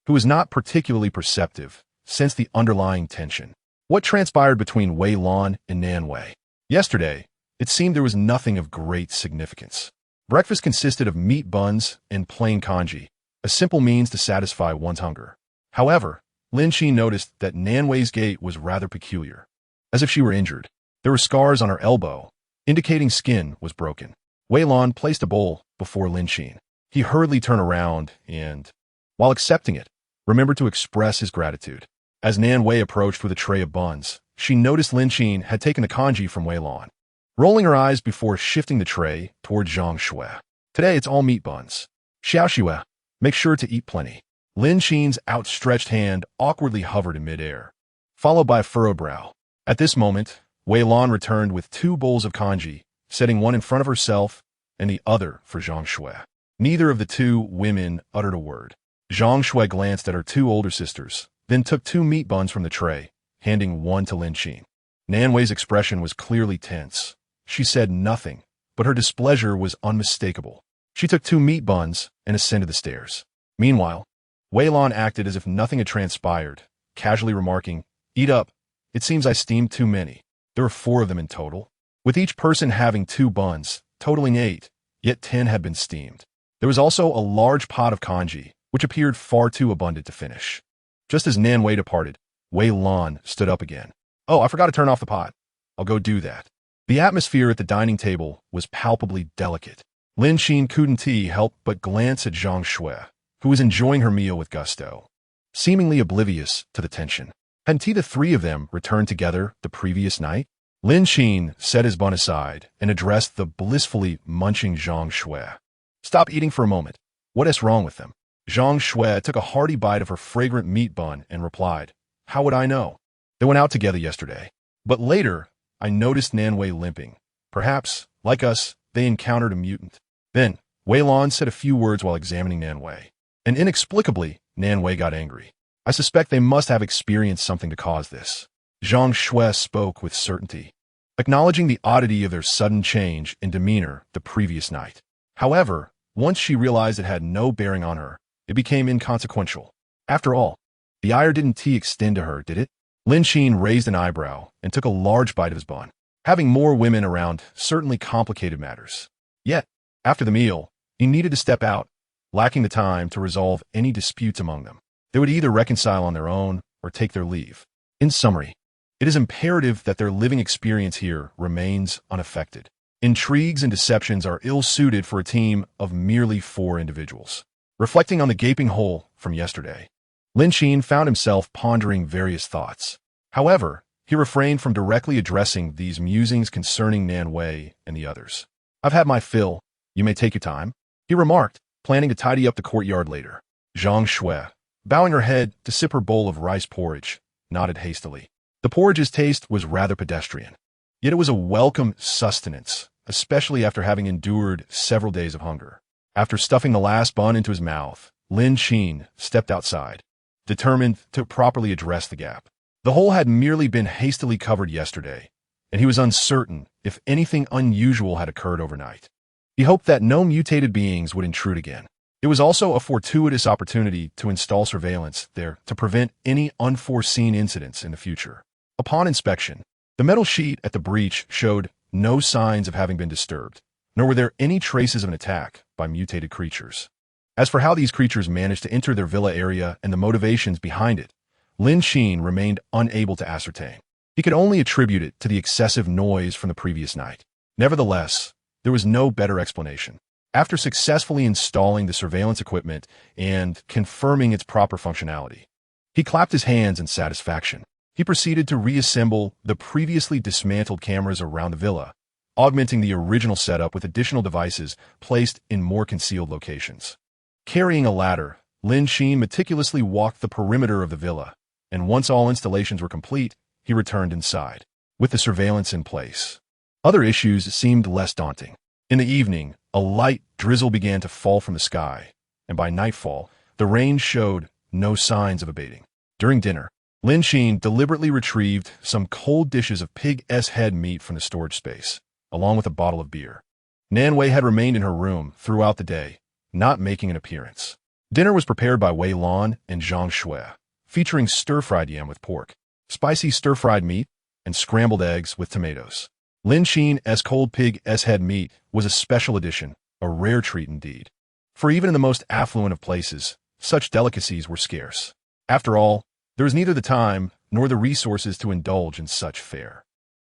who was not particularly perceptive, sensed the underlying tension. What transpired between Wei Lan and Nan Wei? Yesterday, it seemed there was nothing of great significance. Breakfast consisted of meat buns and plain congee, a simple means to satisfy one's hunger. However, Lin Qin noticed that Nan Wei's gait was rather peculiar, as if she were injured. There were scars on her elbow, indicating skin was broken. Wei Lan placed a bowl before Lin Qin. He hurriedly turned around and, while accepting it, remembered to express his gratitude. As Nan Wei approached with a tray of buns, she noticed Lin Qin had taken the congee from Wei Lan, rolling her eyes before shifting the tray toward Zhang Shui. Today it's all meat buns. Xiao Xue, make sure to eat plenty. Lin Qin's outstretched hand awkwardly hovered in midair, followed by a furrowed brow. At this moment, Wei Lan returned with 2 bowls of congee, setting one in front of herself and the other for Zhang Shui. Neither of the 2 women uttered a word. Zhang Shui glanced at her 2 older sisters, then took 2 meat buns from the tray, handing one to Lin Qin. Nan Wei's expression was clearly tense. She said nothing, but her displeasure was unmistakable. She took 2 meat buns and ascended the stairs. Meanwhile, Wei Lan acted as if nothing had transpired, casually remarking, "Eat up. It seems I steamed too many." There were 4 of them in total, with each person having 2 buns, totaling 8, yet 10 had been steamed. There was also a large pot of congee, which appeared far too abundant to finish. Just as Nan Wei departed, Wei Lan stood up again. "Oh, I forgot to turn off the pot. I'll go do that." The atmosphere at the dining table was palpably delicate. Lin Qin couldn't help but glance at Zhang Shui, who was enjoying her meal with gusto, seemingly oblivious to the tension. Hadn't the 3 of them returned together the previous night? Lin Qin set his bun aside and addressed the blissfully munching Zhang Shui. "Stop eating for a moment. What is wrong with them?" Zhang Shui took a hearty bite of her fragrant meat bun and replied, "How would I know? They went out together yesterday. But later, I noticed Nan Wei limping. Perhaps, like us, they encountered a mutant." Then, Wei Lan said a few words while examining Nan Wei. And inexplicably, Nan Wei got angry. "I suspect they must have experienced something to cause this." Zhang Shui spoke with certainty, acknowledging the oddity of their sudden change in demeanor the previous night. However, once she realized it had no bearing on her, it became inconsequential. After all, the ire didn't extend to her, did it? Lin Qin raised an eyebrow and took a large bite of his bun. Having more women around certainly complicated matters. Yet, after the meal, he needed to step out, lacking the time to resolve any disputes among them. They would either reconcile on their own or take their leave. In summary, it is imperative that their living experience here remains unaffected. Intrigues and deceptions are ill-suited for a team of merely 4 individuals. Reflecting on the gaping hole from yesterday, Lin Qin found himself pondering various thoughts. However, he refrained from directly addressing these musings concerning Nan Wei and the others. "I've had my fill. You may take your time," he remarked, planning to tidy up the courtyard later. Zhang Shui, bowing her head to sip her bowl of rice porridge, nodded hastily. The porridge's taste was rather pedestrian, yet it was a welcome sustenance, especially after having endured several days of hunger. After stuffing the last bun into his mouth, Lin Qin stepped outside, determined to properly address the gap. The hole had merely been hastily covered yesterday, and he was uncertain if anything unusual had occurred overnight. He hoped that no mutated beings would intrude again. It was also a fortuitous opportunity to install surveillance there to prevent any unforeseen incidents in the future. Upon inspection, the metal sheet at the breach showed no signs of having been disturbed, nor were there any traces of an attack by mutated creatures. As for how these creatures managed to enter their villa area and the motivations behind it, Lin Qin remained unable to ascertain. He could only attribute it to the excessive noise from the previous night. Nevertheless, there was no better explanation. After successfully installing the surveillance equipment and confirming its proper functionality, he clapped his hands in satisfaction. He proceeded to reassemble the previously dismantled cameras around the villa, augmenting the original setup with additional devices placed in more concealed locations. Carrying a ladder, Lin Qin meticulously walked the perimeter of the villa, and once all installations were complete, he returned inside, with the surveillance in place. Other issues seemed less daunting. In the evening, a light drizzle began to fall from the sky, and by nightfall, the rain showed no signs of abating. During dinner, Lin Qin deliberately retrieved some cold dishes of pig's head meat from the storage space, along with a bottle of beer. Nan Wei had remained in her room throughout the day, not making an appearance. Dinner was prepared by Wei Lan and Zhang Shui, featuring stir-fried yam with pork, spicy stir-fried meat, and scrambled eggs with tomatoes. Lin Qin's cold pig's head meat was a special edition, a rare treat indeed. For even in the most affluent of places, such delicacies were scarce. After all, there was neither the time nor the resources to indulge in such fare.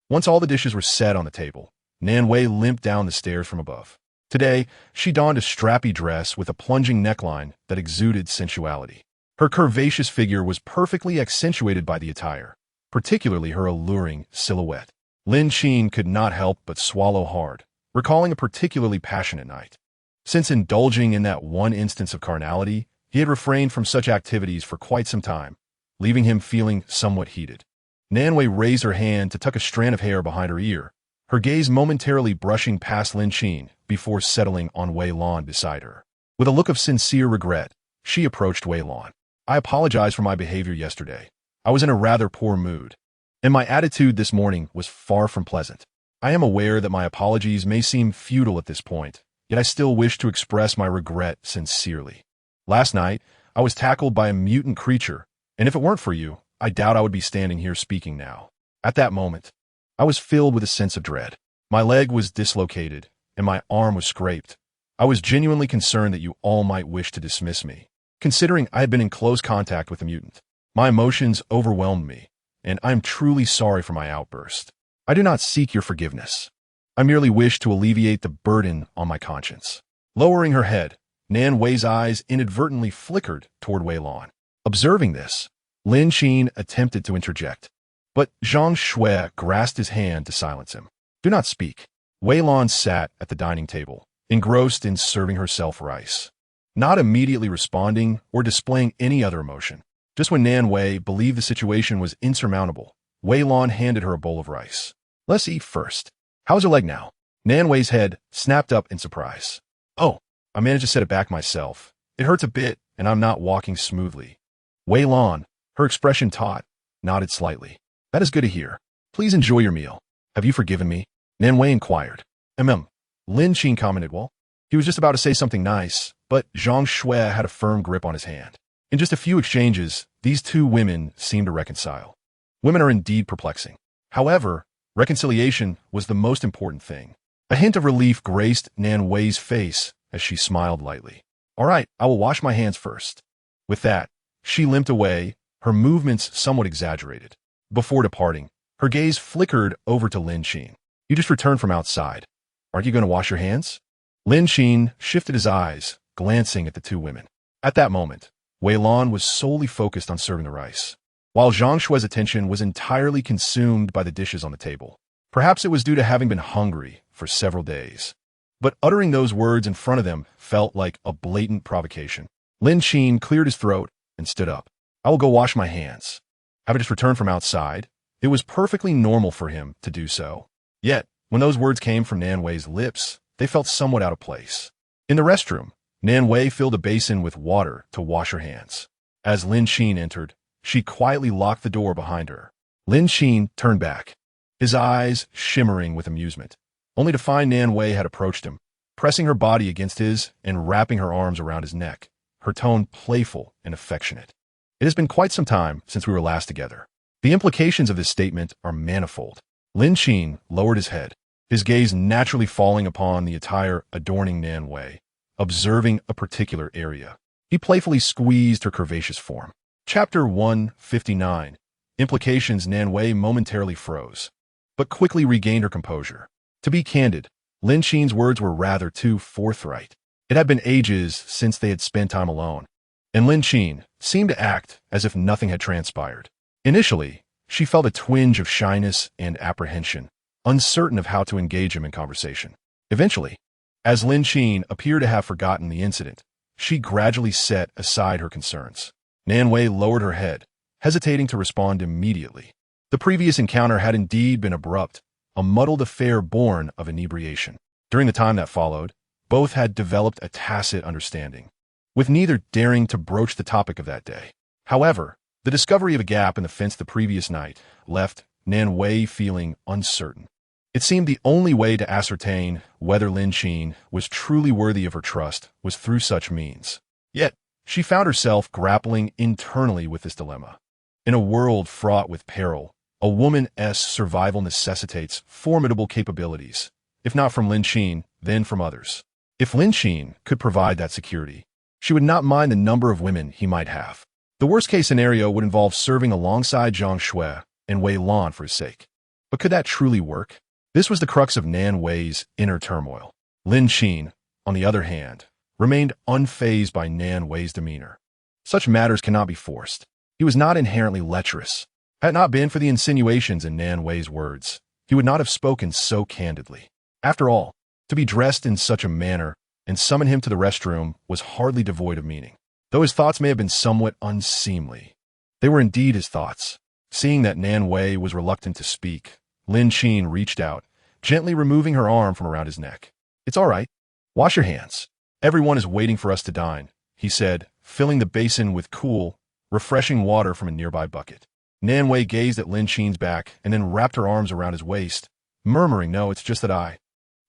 Once all the dishes were set on the table, Nan Wei limped down the stairs from above. Today, she donned a strappy dress with a plunging neckline that exuded sensuality. Her curvaceous figure was perfectly accentuated by the attire, particularly her alluring silhouette. Lin Qin could not help but swallow hard, recalling a particularly passionate night. Since indulging in that one instance of carnality, he had refrained from such activities for quite some time, leaving him feeling somewhat heated. Nan Wei raised her hand to tuck a strand of hair behind her ear, her gaze momentarily brushing past Lin Qin before settling on Wei Lan beside her. With a look of sincere regret, she approached Wei Lan. "I apologize for my behavior yesterday. I was in a rather poor mood, and my attitude this morning was far from pleasant. I am aware that my apologies may seem futile at this point, yet I still wish to express my regret sincerely. Last night, I was tackled by a mutant creature, and if it weren't for you, I doubt I would be standing here speaking now. At that moment, I was filled with a sense of dread. My leg was dislocated, and my arm was scraped. I was genuinely concerned that you all might wish to dismiss me, considering I had been in close contact with a mutant. My emotions overwhelmed me, and I am truly sorry for my outburst. I do not seek your forgiveness. I merely wish to alleviate the burden on my conscience. Lowering her head, Nan Wei's eyes inadvertently flickered toward Wei Lan. Observing this, Lin Qin attempted to interject, but Zhang Shui grasped his hand to silence him. Do not speak. Wei Lan sat at the dining table, engrossed in serving herself rice, not immediately responding or displaying any other emotion. Just when Nan Wei believed the situation was insurmountable, Wei Lan handed her a bowl of rice. Let's eat first. How's your leg now? Nan Wei's head snapped up in surprise. Oh, I managed to set it back myself. It hurts a bit, and I'm not walking smoothly. Wei Lan, her expression taut, nodded slightly. That is good to hear. Please enjoy your meal. Have you forgiven me? Nan Wei inquired. Lin Qin commented. Well, he was just about to say something nice, but Zhang Shui had a firm grip on his hand. In just a few exchanges, these two women seemed to reconcile. Women are indeed perplexing. However, reconciliation was the most important thing. A hint of relief graced Nan Wei's face as she smiled lightly. All right, I will wash my hands first. With that, she limped away, her movements somewhat exaggerated. Before departing, her gaze flickered over to Lin Qin. You just returned from outside. Aren't you going to wash your hands? Lin Qin shifted his eyes, glancing at the two women. At that moment, Wei Lan was solely focused on serving the rice, while Zhang Shui's attention was entirely consumed by the dishes on the table. Perhaps it was due to having been hungry for several days. But uttering those words in front of them felt like a blatant provocation. Lin Qin cleared his throat and stood up. I will go wash my hands. Having just returned from outside, it was perfectly normal for him to do so. Yet, when those words came from Nan Wei's lips, they felt somewhat out of place. In the restroom, Nan Wei filled a basin with water to wash her hands. As Lin Qin entered, she quietly locked the door behind her. Lin Qin turned back, his eyes shimmering with amusement, only to find Nan Wei had approached him, pressing her body against his and wrapping her arms around his neck, her tone playful and affectionate. It has been quite some time since we were last together. The implications of this statement are manifold. Lin Qin lowered his head, his gaze naturally falling upon the attire adorning Nan Wei, observing a particular area. He playfully squeezed her curvaceous form. Chapter 159. Implications. Nan Wei momentarily froze, but quickly regained her composure. To be candid, Lin Qin's words were rather too forthright. It had been ages since they had spent time alone, and Lin Qin seemed to act as if nothing had transpired. Initially, she felt a twinge of shyness and apprehension, uncertain of how to engage him in conversation. Eventually, as Lin Qin appeared to have forgotten the incident, she gradually set aside her concerns. Nan Wei lowered her head, hesitating to respond immediately. The previous encounter had indeed been abrupt, a muddled affair born of inebriation. During the time that followed, both had developed a tacit understanding, with neither daring to broach the topic of that day. However, the discovery of a gap in the fence the previous night left Nan Wei feeling uncertain. It seemed the only way to ascertain whether Lin Qin was truly worthy of her trust was through such means. Yet, she found herself grappling internally with this dilemma. In a world fraught with peril, a woman's survival necessitates formidable capabilities, if not from Lin Qin, then from others. If Lin Qin could provide that security, she would not mind the number of women he might have. The worst-case scenario would involve serving alongside Zhang Shui and Wei Lan for his sake. But could that truly work? This was the crux of Nan Wei's inner turmoil. Lin Qin, on the other hand, remained unfazed by Nan Wei's demeanor. Such matters cannot be forced. He was not inherently lecherous. Had it not been for the insinuations in Nan Wei's words, he would not have spoken so candidly. After all, to be dressed in such a manner and summon him to the restroom was hardly devoid of meaning. Though his thoughts may have been somewhat unseemly, they were indeed his thoughts. Seeing that Nan Wei was reluctant to speak, Lin Qin reached out, gently removing her arm from around his neck. It's all right. Wash your hands. Everyone is waiting for us to dine, he said, filling the basin with cool, refreshing water from a nearby bucket. Nan Wei gazed at Lin Qin's back and then wrapped her arms around his waist, murmuring, No, it's just that I.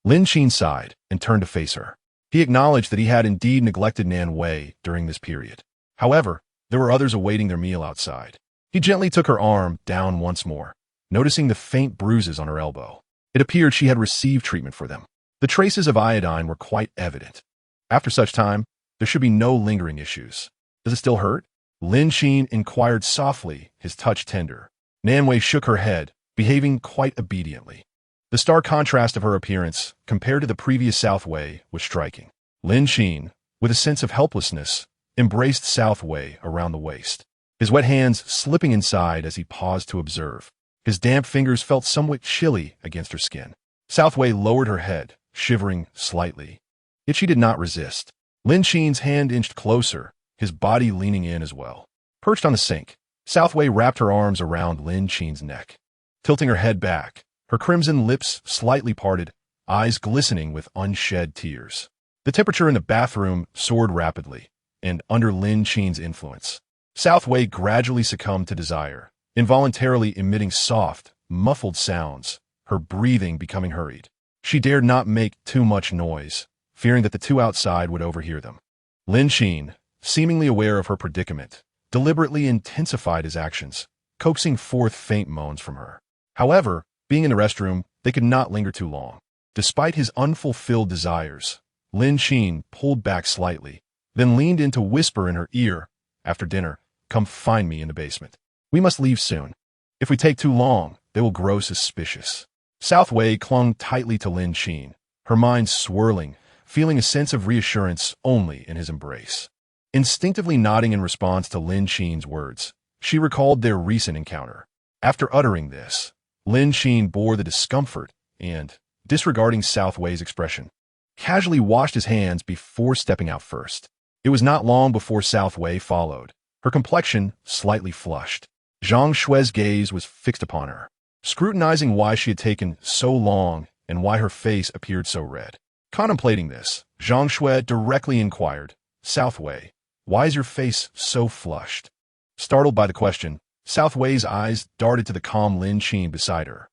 Lin Qin sighed and turned to face her. He acknowledged that he had indeed neglected Nan Wei during this period. However, there were others awaiting their meal outside. He gently took her arm down once more, noticing the faint bruises on her elbow. It appeared she had received treatment for them. The traces of iodine were quite evident. After such time, there should be no lingering issues. Does it still hurt? Lin Qin inquired softly, his touch tender. Nan Wei shook her head, behaving quite obediently. The stark contrast of her appearance, compared to the previous South Wei, was striking. Lin Qin, with a sense of helplessness, embraced South Wei around the waist, his wet hands slipping inside as he paused to observe. His damp fingers felt somewhat chilly against her skin. South Wei lowered her head, shivering slightly. Yet she did not resist. Lin Qin's hand inched closer, his body leaning in as well. Perched on the sink, South Wei wrapped her arms around Lin Qin's neck. Tilting her head back, her crimson lips slightly parted, eyes glistening with unshed tears. The temperature in the bathroom soared rapidly, and under Lin Qin's influence, South Wei gradually succumbed to desire, involuntarily emitting soft, muffled sounds, her breathing becoming hurried. She dared not make too much noise, fearing that the two outside would overhear them. Lin Qin, seemingly aware of her predicament, deliberately intensified his actions, coaxing forth faint moans from her. However, being in the restroom, they could not linger too long. Despite his unfulfilled desires, Lin Qin pulled back slightly, then leaned in to whisper in her ear, "After dinner, come find me in the basement. We must leave soon. If we take too long, they will grow suspicious." South Wei clung tightly to Lin Qin, her mind swirling, feeling a sense of reassurance only in his embrace. Instinctively nodding in response to Lin Qin's words, she recalled their recent encounter. After uttering this, Lin Qin bore the discomfort and, disregarding South Wei's expression, casually washed his hands before stepping out first. It was not long before South Wei followed, her complexion slightly flushed. Zhang Shui's gaze was fixed upon her, scrutinizing why she had taken so long and why her face appeared so red. Contemplating this, Zhang Shui directly inquired, "South Wei, why is your face so flushed?" Startled by the question, South Wei's eyes darted to the calm Lin Qin beside her.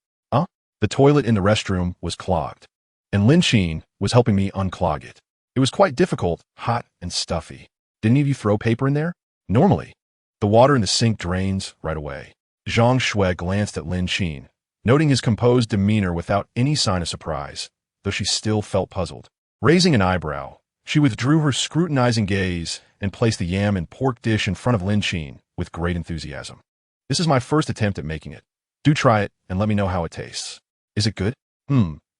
The toilet in the restroom was clogged, and Lin Qin was helping me unclog it. It was quite difficult, hot and stuffy. Did any of you throw paper in there? Normally, the water in the sink drains right away. Zhang Shui glanced at Lin Qin, noting his composed demeanor without any sign of surprise, though she still felt puzzled. Raising an eyebrow, she withdrew her scrutinizing gaze and placed the yam and pork dish in front of Lin Qin with great enthusiasm. "This is my first attempt at making it. Do try it and let me know how it tastes." "Is it good?"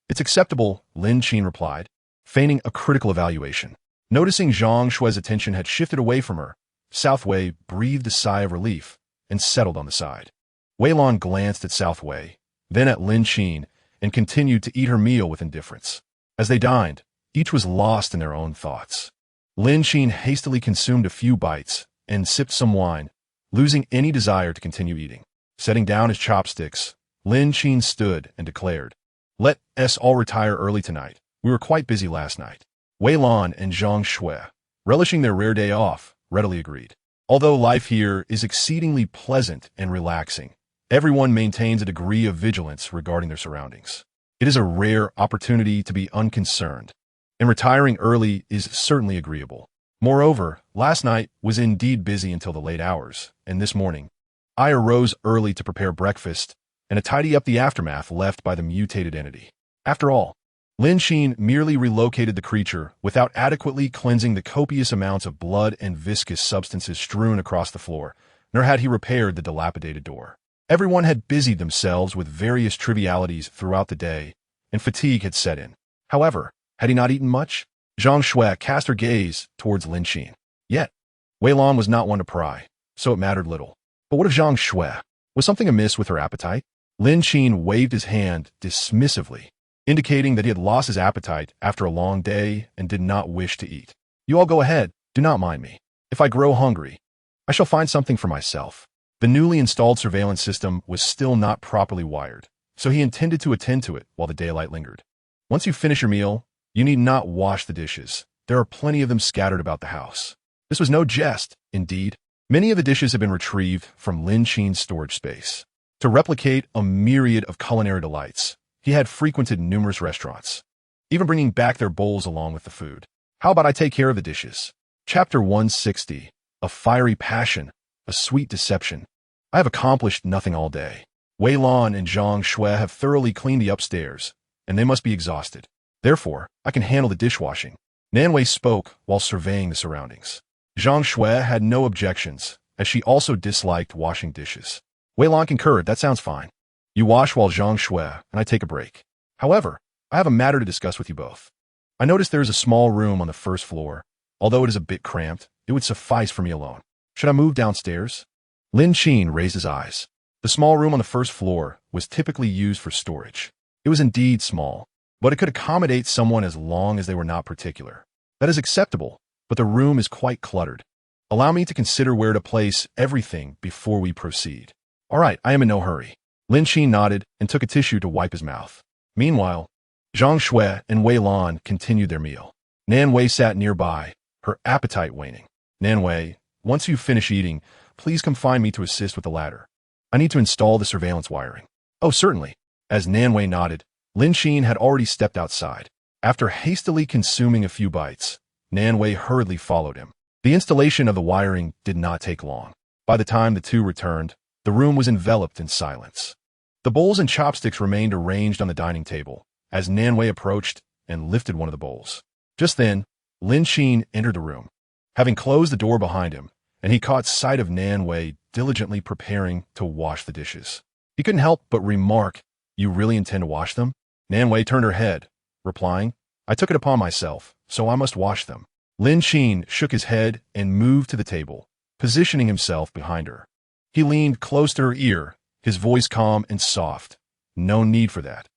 It's acceptable," Lin Qin replied, feigning a critical evaluation. Noticing Zhang Shui's attention had shifted away from her, South Wei breathed a sigh of relief and settled on the side. Wei Lan glanced at South Wei, then at Lin Qin, and continued to eat her meal with indifference. As they dined, each was lost in their own thoughts. Lin Qin hastily consumed a few bites and sipped some wine, losing any desire to continue eating. Setting down his chopsticks, Lin Qin stood and declared, "Let us all retire early tonight. We were quite busy last night." Wei Lan and Zhang Shui, relishing their rare day off, readily agreed. Although life here is exceedingly pleasant and relaxing, everyone maintains a degree of vigilance regarding their surroundings. It is a rare opportunity to be unconcerned, and retiring early is certainly agreeable. Moreover, last night was indeed busy until the late hours, and this morning, I arose early to prepare breakfast and to tidy up the aftermath left by the mutated entity. After all, Lin Qin merely relocated the creature without adequately cleansing the copious amounts of blood and viscous substances strewn across the floor, nor had he repaired the dilapidated door. Everyone had busied themselves with various trivialities throughout the day, and fatigue had set in. However, had he not eaten much? Zhang Shui cast her gaze towards Lin Qin. Yet, Wei Lan was not one to pry, so it mattered little. But what of Zhang Shui? Was something amiss with her appetite? Lin Qin waved his hand dismissively, indicating that he had lost his appetite after a long day and did not wish to eat. "You all go ahead, do not mind me. If I grow hungry, I shall find something for myself." The newly installed surveillance system was still not properly wired, so he intended to attend to it while the daylight lingered. "Once you finish your meal, you need not wash the dishes. There are plenty of them scattered about the house." This was no jest, indeed. Many of the dishes had been retrieved from Lin Qin's storage space. To replicate a myriad of culinary delights, he had frequented numerous restaurants, even bringing back their bowls along with the food. How about I take care of the dishes? Chapter 160. A fiery passion, a sweet deception. I have accomplished nothing all day. Wei Lan and Zhang Shui have thoroughly cleaned the upstairs, and they must be exhausted. Therefore, I can handle the dishwashing. Nanwei spoke while surveying the surroundings. Zhang Shui had no objections, as she also disliked washing dishes. Wei Lan concurred, that sounds fine. You wash while Zhang Shui and I take a break. However, I have a matter to discuss with you both. I noticed there is a small room on the first floor. Although it is a bit cramped, it would suffice for me alone. Should I move downstairs? Lin Qin raised his eyes. The small room on the first floor was typically used for storage. It was indeed small, but it could accommodate someone as long as they were not particular. That is acceptable, but the room is quite cluttered. Allow me to consider where to place everything before we proceed. All right, I am in no hurry. Lin Qin nodded and took a tissue to wipe his mouth. Meanwhile, Zhang Shui and Wei Lan continued their meal. Nanwei sat nearby, her appetite waning. Nanwei, once you finish eating, please come find me to assist with the ladder. I need to install the surveillance wiring. Oh, certainly. As Nanwei nodded, Lin Qin had already stepped outside. After hastily consuming a few bites, Nanwei hurriedly followed him. The installation of the wiring did not take long. By the time the two returned, the room was enveloped in silence. The bowls and chopsticks remained arranged on the dining table as Nanwei approached and lifted one of the bowls. Just then, Lin Qin entered the room, having closed the door behind him, and he caught sight of Nanwei diligently preparing to wash the dishes. He couldn't help but remark, "You really intend to wash them?" Nanwei turned her head, replying, "I took it upon myself, so I must wash them." Lin Qin shook his head and moved to the table, positioning himself behind her. He leaned close to her ear, his voice calm and soft. "No need for that.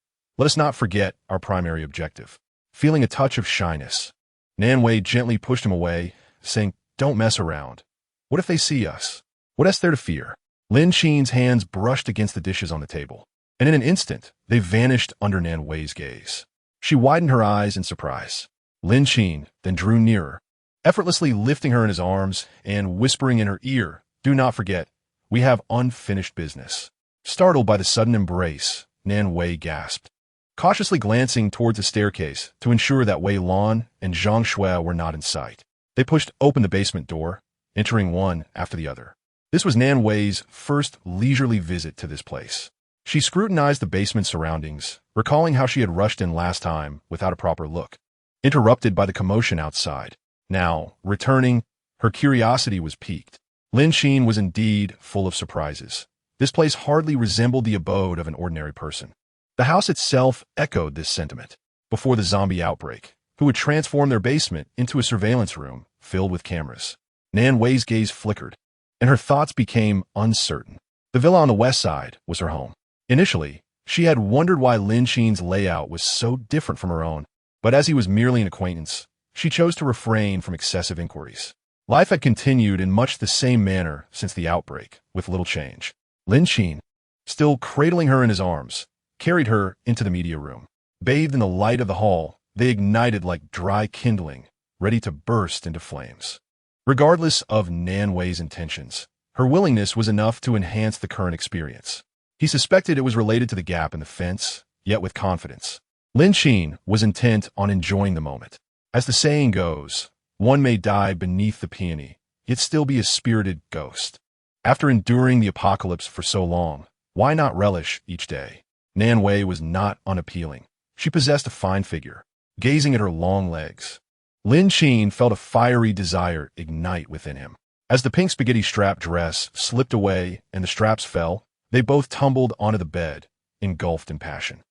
Let us not forget our primary objective." Feeling a touch of shyness, Nanwei gently pushed him away, saying, "Don't mess around. What if they see us? What is there to fear?" Lin Qin's hands brushed against the dishes on the table, and in an instant, they vanished under Nanwei's gaze. She widened her eyes in surprise. Lin Qin then drew nearer, effortlessly lifting her in his arms and whispering in her ear, "Do not forget, we have unfinished business." Startled by the sudden embrace, Nanwei gasped, cautiously glancing towards the staircase to ensure that Wei Lan and Zhang Shui were not in sight. They pushed open the basement door, entering one after the other. This was Nanwei's first leisurely visit to this place. She scrutinized the basement surroundings, recalling how she had rushed in last time without a proper look, interrupted by the commotion outside. Now, returning, her curiosity was piqued. Lin Qin was indeed full of surprises. This place hardly resembled the abode of an ordinary person. The house itself echoed this sentiment. Before the zombie outbreak, who had transformed their basement into a surveillance room filled with cameras. Nanwei's gaze flickered, and her thoughts became uncertain. The villa on the west side was her home. Initially, she had wondered why Lin Qin's layout was so different from her own, but as he was merely an acquaintance, she chose to refrain from excessive inquiries. Life had continued in much the same manner since the outbreak, with little change. Lin Qin, still cradling her in his arms, carried her into the media room. Bathed in the light of the hall, they ignited like dry kindling, ready to burst into flames. Regardless of Nanwei's intentions, her willingness was enough to enhance the current experience. He suspected it was related to the gap in the fence, yet with confidence. Lin Qin was intent on enjoying the moment. As the saying goes, one may die beneath the peony, yet still be a spirited ghost. After enduring the apocalypse for so long, why not relish each day? Nanwei was not unappealing. She possessed a fine figure. Gazing at her long legs, Lin Qin felt a fiery desire ignite within him. As the pink spaghetti strap dress slipped away and the straps fell, they both tumbled onto the bed, engulfed in passion.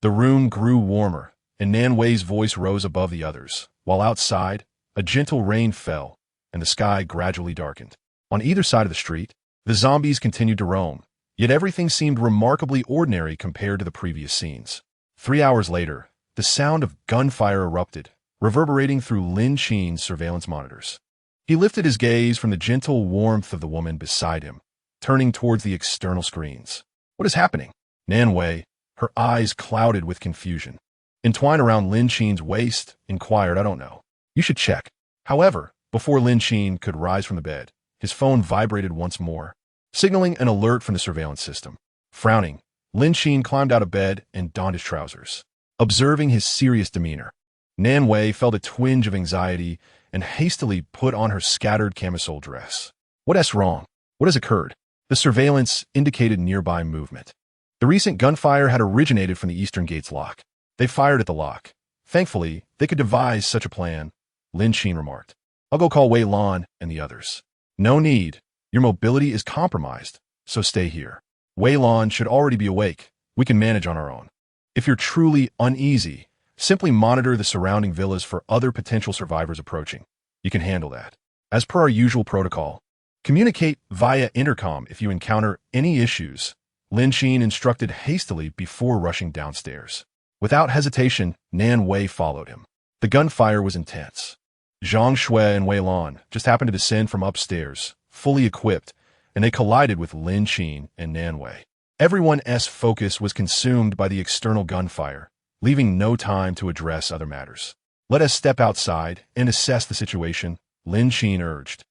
The room grew warmer, and Nanwei's voice rose above the others, while outside, a gentle rain fell, and the sky gradually darkened. On either side of the street, the zombies continued to roam, yet everything seemed remarkably ordinary compared to the previous scenes. 3 hours later, the sound of gunfire erupted, reverberating through Lin Qin's surveillance monitors. He lifted his gaze from the gentle warmth of the woman beside him, turning towards the external screens. What is happening? Nanwei, her eyes clouded with confusion, entwined around Lin Qin's waist, inquired, "I don't know. You should check." However, before Lin Qin could rise from the bed, his phone vibrated once more, signaling an alert from the surveillance system. Frowning, Lin Qin climbed out of bed and donned his trousers. Observing his serious demeanor, Nan Wei felt a twinge of anxiety and hastily put on her scattered camisole dress. What's wrong? What has occurred? The surveillance indicated nearby movement. The recent gunfire had originated from the Eastern Gate's lock. They fired at the lock. Thankfully, they could devise such a plan, Lin Qin remarked. I'll go call Wei Lan and the others. No need. Your mobility is compromised, so stay here. Wei Lan should already be awake. We can manage on our own. If you're truly uneasy, simply monitor the surrounding villas for other potential survivors approaching. You can handle that. As per our usual protocol, communicate via intercom if you encounter any issues, Lin Qin instructed hastily before rushing downstairs. Without hesitation, Nan Wei followed him. The gunfire was intense. Zhang Shui and Wei Lan just happened to descend from upstairs, fully equipped, and they collided with Lin Qin and Nan Wei. Everyone's focus was consumed by the external gunfire, leaving no time to address other matters. Let us step outside and assess the situation, Lin Qin urged,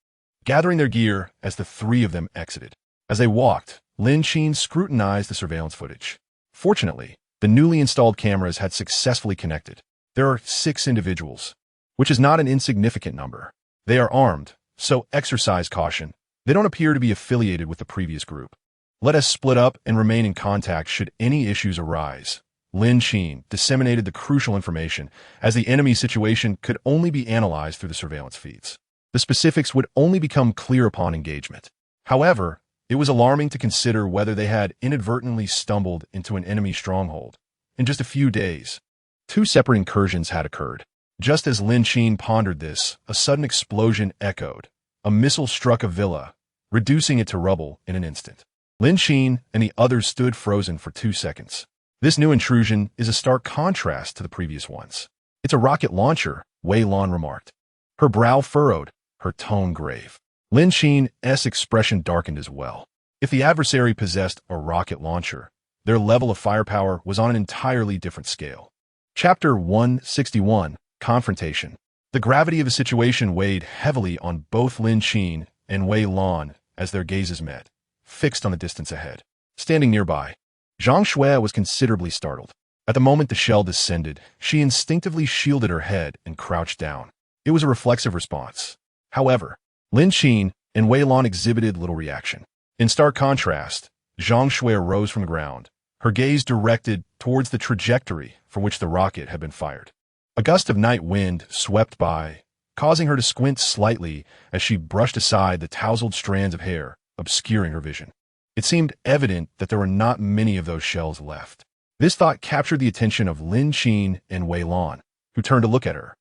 gathering their gear as the three of them exited. As they walked, Lin Qin scrutinized the surveillance footage. Fortunately, the newly installed cameras had successfully connected. There are 6 individuals, which is not an insignificant number. They are armed, so exercise caution. They don't appear to be affiliated with the previous group. Let us split up and remain in contact should any issues arise. Lin Qin disseminated the crucial information, as the enemy situation could only be analyzed through the surveillance feeds. The specifics would only become clear upon engagement. However, it was alarming to consider whether they had inadvertently stumbled into an enemy stronghold. In just a few days, 2 separate incursions had occurred. Just as Lin Qin pondered this, a sudden explosion echoed. A missile struck a villa, reducing it to rubble in an instant. Lin Qin and the others stood frozen for 2 seconds. This new intrusion is a stark contrast to the previous ones. It's a rocket launcher, Wei Lan remarked. Her brow furrowed, her tone grave. Lin Qin's expression darkened as well. If the adversary possessed a rocket launcher, their level of firepower was on an entirely different scale. Chapter 161, Confrontation. The gravity of the situation weighed heavily on both Lin Qin and Wei Lan as their gazes met, fixed on the distance ahead. Standing nearby, Zhang Shui was considerably startled. At the moment the shell descended, she instinctively shielded her head and crouched down. It was a reflexive response. However, Lin Qin and Wei Lan exhibited little reaction. In stark contrast, Zhang Shui rose from the ground, her gaze directed towards the trajectory for which the rocket had been fired. A gust of night wind swept by, causing her to squint slightly as she brushed aside the tousled strands of hair, obscuring her vision. It seemed evident that there were not many of those shells left. This thought captured the attention of Lin Qin and Wei Lan, who turned to look at her.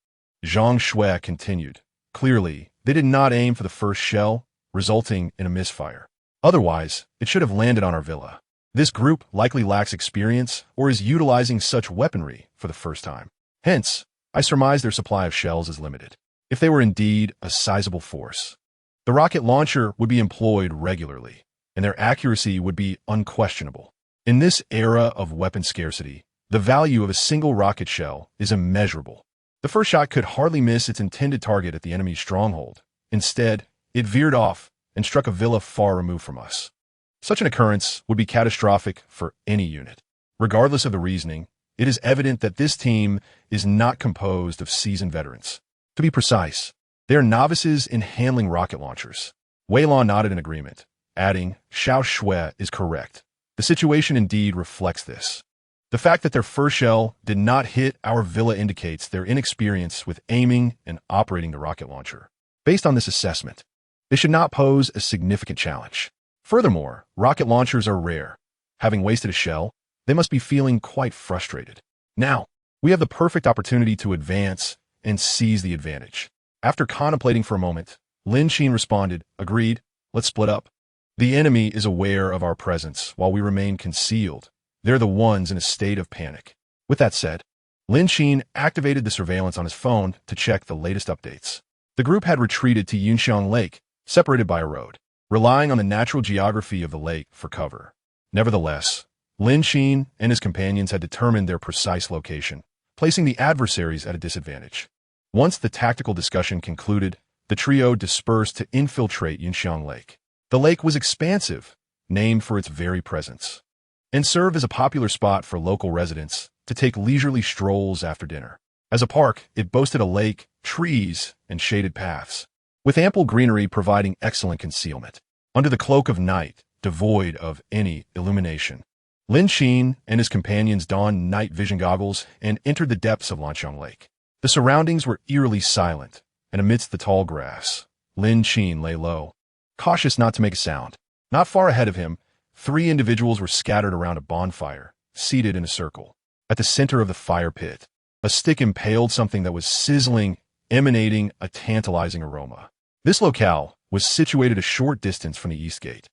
Zhang Shui continued. Clearly, they did not aim for the first shell, resulting in a misfire. Otherwise, it should have landed on our villa. This group likely lacks experience or is utilizing such weaponry for the first time. Hence, I surmise their supply of shells is limited. If they were indeed a sizable force, the rocket launcher would be employed regularly, and their accuracy would be unquestionable. In this era of weapon scarcity, the value of a single rocket shell is immeasurable. The first shot could hardly miss its intended target at the enemy's stronghold. Instead, it veered off and struck a villa far removed from us. Such an occurrence would be catastrophic for any unit. Regardless of the reasoning, it is evident that this team is not composed of seasoned veterans. To be precise, they are novices in handling rocket launchers. Wei Lan nodded in agreement, adding, Xiao Shui is correct. The situation indeed reflects this. The fact that their first shell did not hit our villa indicates their inexperience with aiming and operating the rocket launcher. Based on this assessment, they should not pose a significant challenge. Furthermore, rocket launchers are rare. Having wasted a shell, they must be feeling quite frustrated. Now, we have the perfect opportunity to advance and seize the advantage. After contemplating for a moment, Lin Qin responded, Agreed, let's split up. The enemy is aware of our presence while we remain concealed. They're the ones in a state of panic. With that said, Lin Qin activated the surveillance on his phone to check the latest updates. The group had retreated to Yunxiang Lake, separated by a road, relying on the natural geography of the lake for cover. Nevertheless, Lin Qin and his companions had determined their precise location, placing the adversaries at a disadvantage. Once the tactical discussion concluded, the trio dispersed to infiltrate Yunxiang Lake. The lake was expansive, named for its very presence, and served as a popular spot for local residents to take leisurely strolls after dinner. As a park, it boasted a lake, trees, and shaded paths, with ample greenery providing excellent concealment. Under the cloak of night, devoid of any illumination, Lin Qin and his companions donned night vision goggles and entered the depths of Lanqiang Lake. The surroundings were eerily silent, and amidst the tall grass, Lin Qin lay low, cautious not to make a sound. Not far ahead of him, 3 individuals were scattered around a bonfire, seated in a circle. At the center of the fire pit, a stick impaled something that was sizzling, emanating a tantalizing aroma. This locale was situated a short distance from the east gate.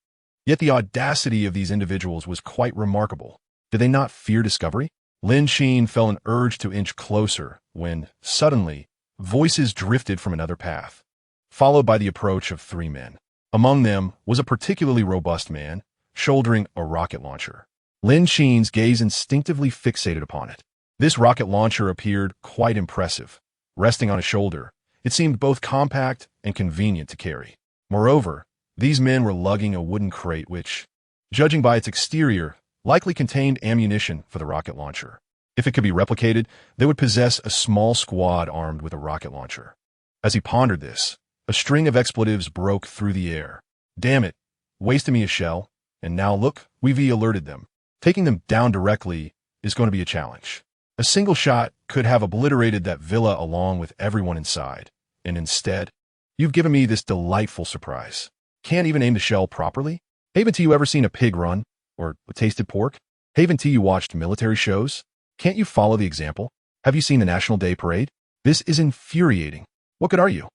Yet the audacity of these individuals was quite remarkable. Did they not fear discovery? Lin Qin felt an urge to inch closer when, suddenly, voices drifted from another path, followed by the approach of 3 men. Among them was a particularly robust man, shouldering a rocket launcher. Lin Qin's gaze instinctively fixated upon it. This rocket launcher appeared quite impressive. Resting on his shoulder, it seemed both compact and convenient to carry. Moreover, these men were lugging a wooden crate which, judging by its exterior, likely contained ammunition for the rocket launcher. If it could be replicated, they would possess a small squad armed with a rocket launcher. As he pondered this, a string of expletives broke through the air. Damn it, wasted me a shell, and now look, we've alerted them. Taking them down directly is going to be a challenge. A single shot could have obliterated that villa along with everyone inside, and instead, you've given me this delightful surprise. Can't even aim the shell properly? Haven't you ever seen a pig run? Or tasted pork? Haven't you watched military shows? Can't you follow the example? Have you seen the National Day Parade? This is infuriating. What good are you?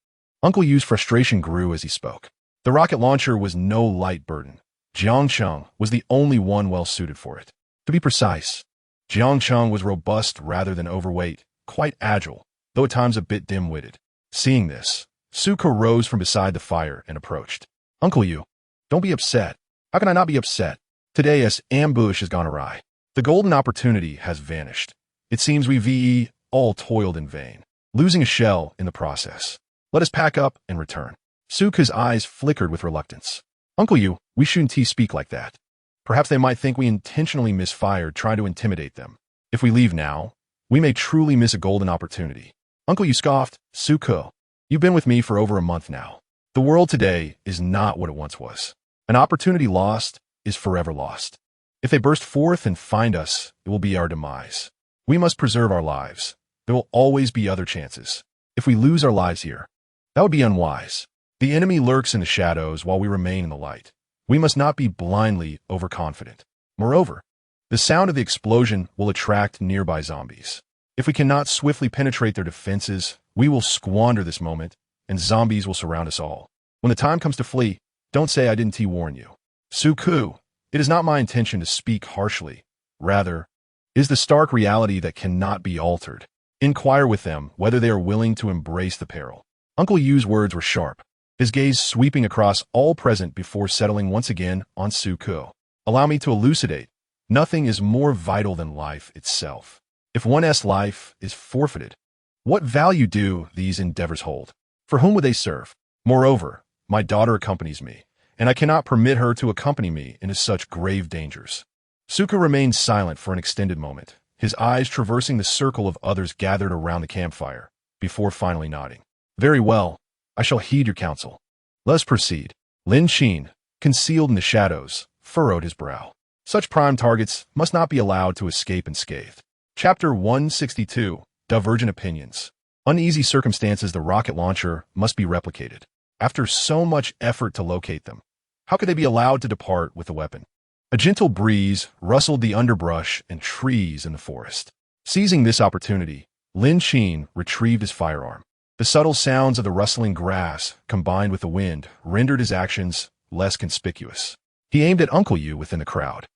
Uncle Yu's frustration grew as he spoke. The rocket launcher was no light burden. Jiangcheng was the only one well suited for it. To be precise, Jiangcheng was robust rather than overweight, quite agile, though at times a bit dim-witted. Seeing this, Suko rose from beside the fire and approached. Uncle Yu, don't be upset. How can I not be upset? Today's ambush has gone awry. The golden opportunity has vanished. It seems we've all toiled in vain, losing a shell in the process. Let us pack up and return. Suka's eyes flickered with reluctance. Uncle Yu, we shouldn't speak like that. Perhaps they might think we intentionally misfired trying to intimidate them. If we leave now, we may truly miss a golden opportunity. Uncle Yu scoffed. Suko, you've been with me for over a month now. The world today is not what it once was. An opportunity lost is forever lost. If they burst forth and find us, it will be our demise. We must preserve our lives. There will always be other chances. If we lose our lives here, that would be unwise. The enemy lurks in the shadows while we remain in the light. We must not be blindly overconfident. Moreover, the sound of the explosion will attract nearby zombies. If we cannot swiftly penetrate their defenses, we will squander this moment, and zombies will surround us all. When the time comes to flee, don't say I didn't warn you. Suku, it is not my intention to speak harshly. Rather, it is the stark reality that cannot be altered. Inquire with them whether they are willing to embrace the peril. Uncle Yu's words were sharp, his gaze sweeping across all present before settling once again on Suku. Allow me to elucidate. Nothing is more vital than life itself. If one's life is forfeited, what value do these endeavors hold? For whom would they serve? Moreover, my daughter accompanies me, and I cannot permit her to accompany me into such grave dangers. Suka remained silent for an extended moment, his eyes traversing the circle of others gathered around the campfire, before finally nodding. Very well, I shall heed your counsel. Let us proceed. Lin Qin, concealed in the shadows, furrowed his brow. Such prime targets must not be allowed to escape unscathed. Chapter 162, Divergent Opinions. Uneasy circumstances. The rocket launcher must be replicated. After so much effort to locate them, how could they be allowed to depart with the weapon? A gentle breeze rustled the underbrush and trees in the forest. Seizing this opportunity, Lin Qin retrieved his firearm. The subtle sounds of the rustling grass, combined with the wind, rendered his actions less conspicuous. He aimed at Uncle Yu within the crowd,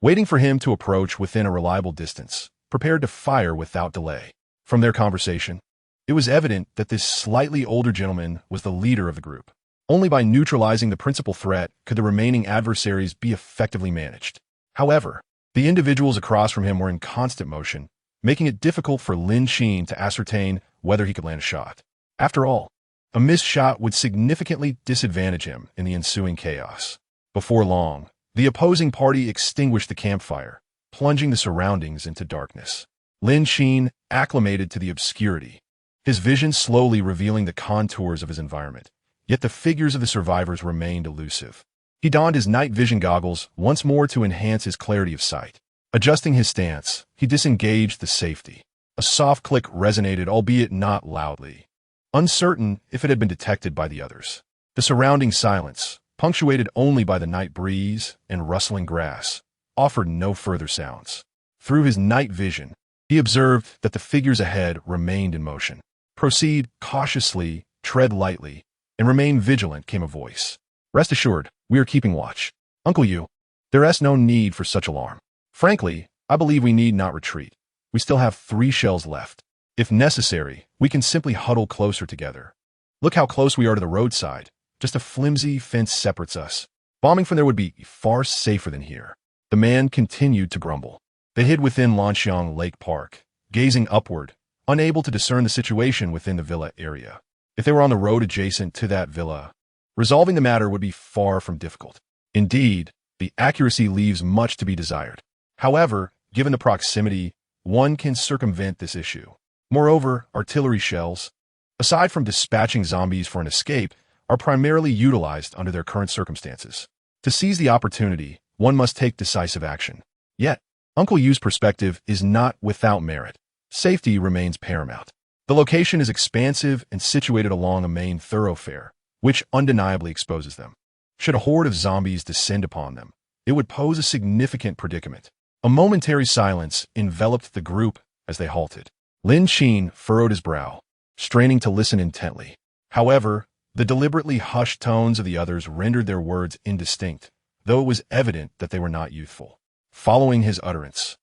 waiting for him to approach within a reliable distance, prepared to fire without delay. From their conversation, it was evident that this slightly older gentleman was the leader of the group. Only by neutralizing the principal threat could the remaining adversaries be effectively managed. However, the individuals across from him were in constant motion, making it difficult for Lin Qin to ascertain whether he could land a shot. After all, a missed shot would significantly disadvantage him in the ensuing chaos. Before long, the opposing party extinguished the campfire, plunging the surroundings into darkness. Lin Qin acclimated to the obscurity, his vision slowly revealing the contours of his environment. Yet the figures of the survivors remained elusive. He donned his night vision goggles once more to enhance his clarity of sight. Adjusting his stance, he disengaged the safety. A soft click resonated, albeit not loudly, uncertain if it had been detected by the others. The surrounding silence, punctuated only by the night breeze and rustling grass, offered no further sounds. Through his night vision, he observed that the figures ahead remained in motion. "Proceed cautiously, tread lightly, and remain vigilant," came a voice. "Rest assured, we are keeping watch. Uncle Yu, there is no need for such alarm. Frankly, I believe we need not retreat. We still have 3 shells left. If necessary, we can simply huddle closer together. Look how close we are to the roadside. Just a flimsy fence separates us. Bombing from there would be far safer than here." The man continued to grumble. They hid within Lanxiang Lake Park, gazing upward, unable to discern the situation within the villa area. If they were on the road adjacent to that villa, resolving the matter would be far from difficult. Indeed, the accuracy leaves much to be desired. However, given the proximity, one can circumvent this issue. Moreover, artillery shells, aside from dispatching zombies for an escape, are primarily utilized under their current circumstances. To seize the opportunity, one must take decisive action. Yet, Uncle Yu's perspective is not without merit. Safety remains paramount. The location is expansive and situated along a main thoroughfare, which undeniably exposes them. Should a horde of zombies descend upon them, it would pose a significant predicament. A momentary silence enveloped the group as they halted. Lin Qin furrowed his brow, straining to listen intently. However, the deliberately hushed tones of the others rendered their words indistinct, though it was evident that they were not youthful. Following his utterance,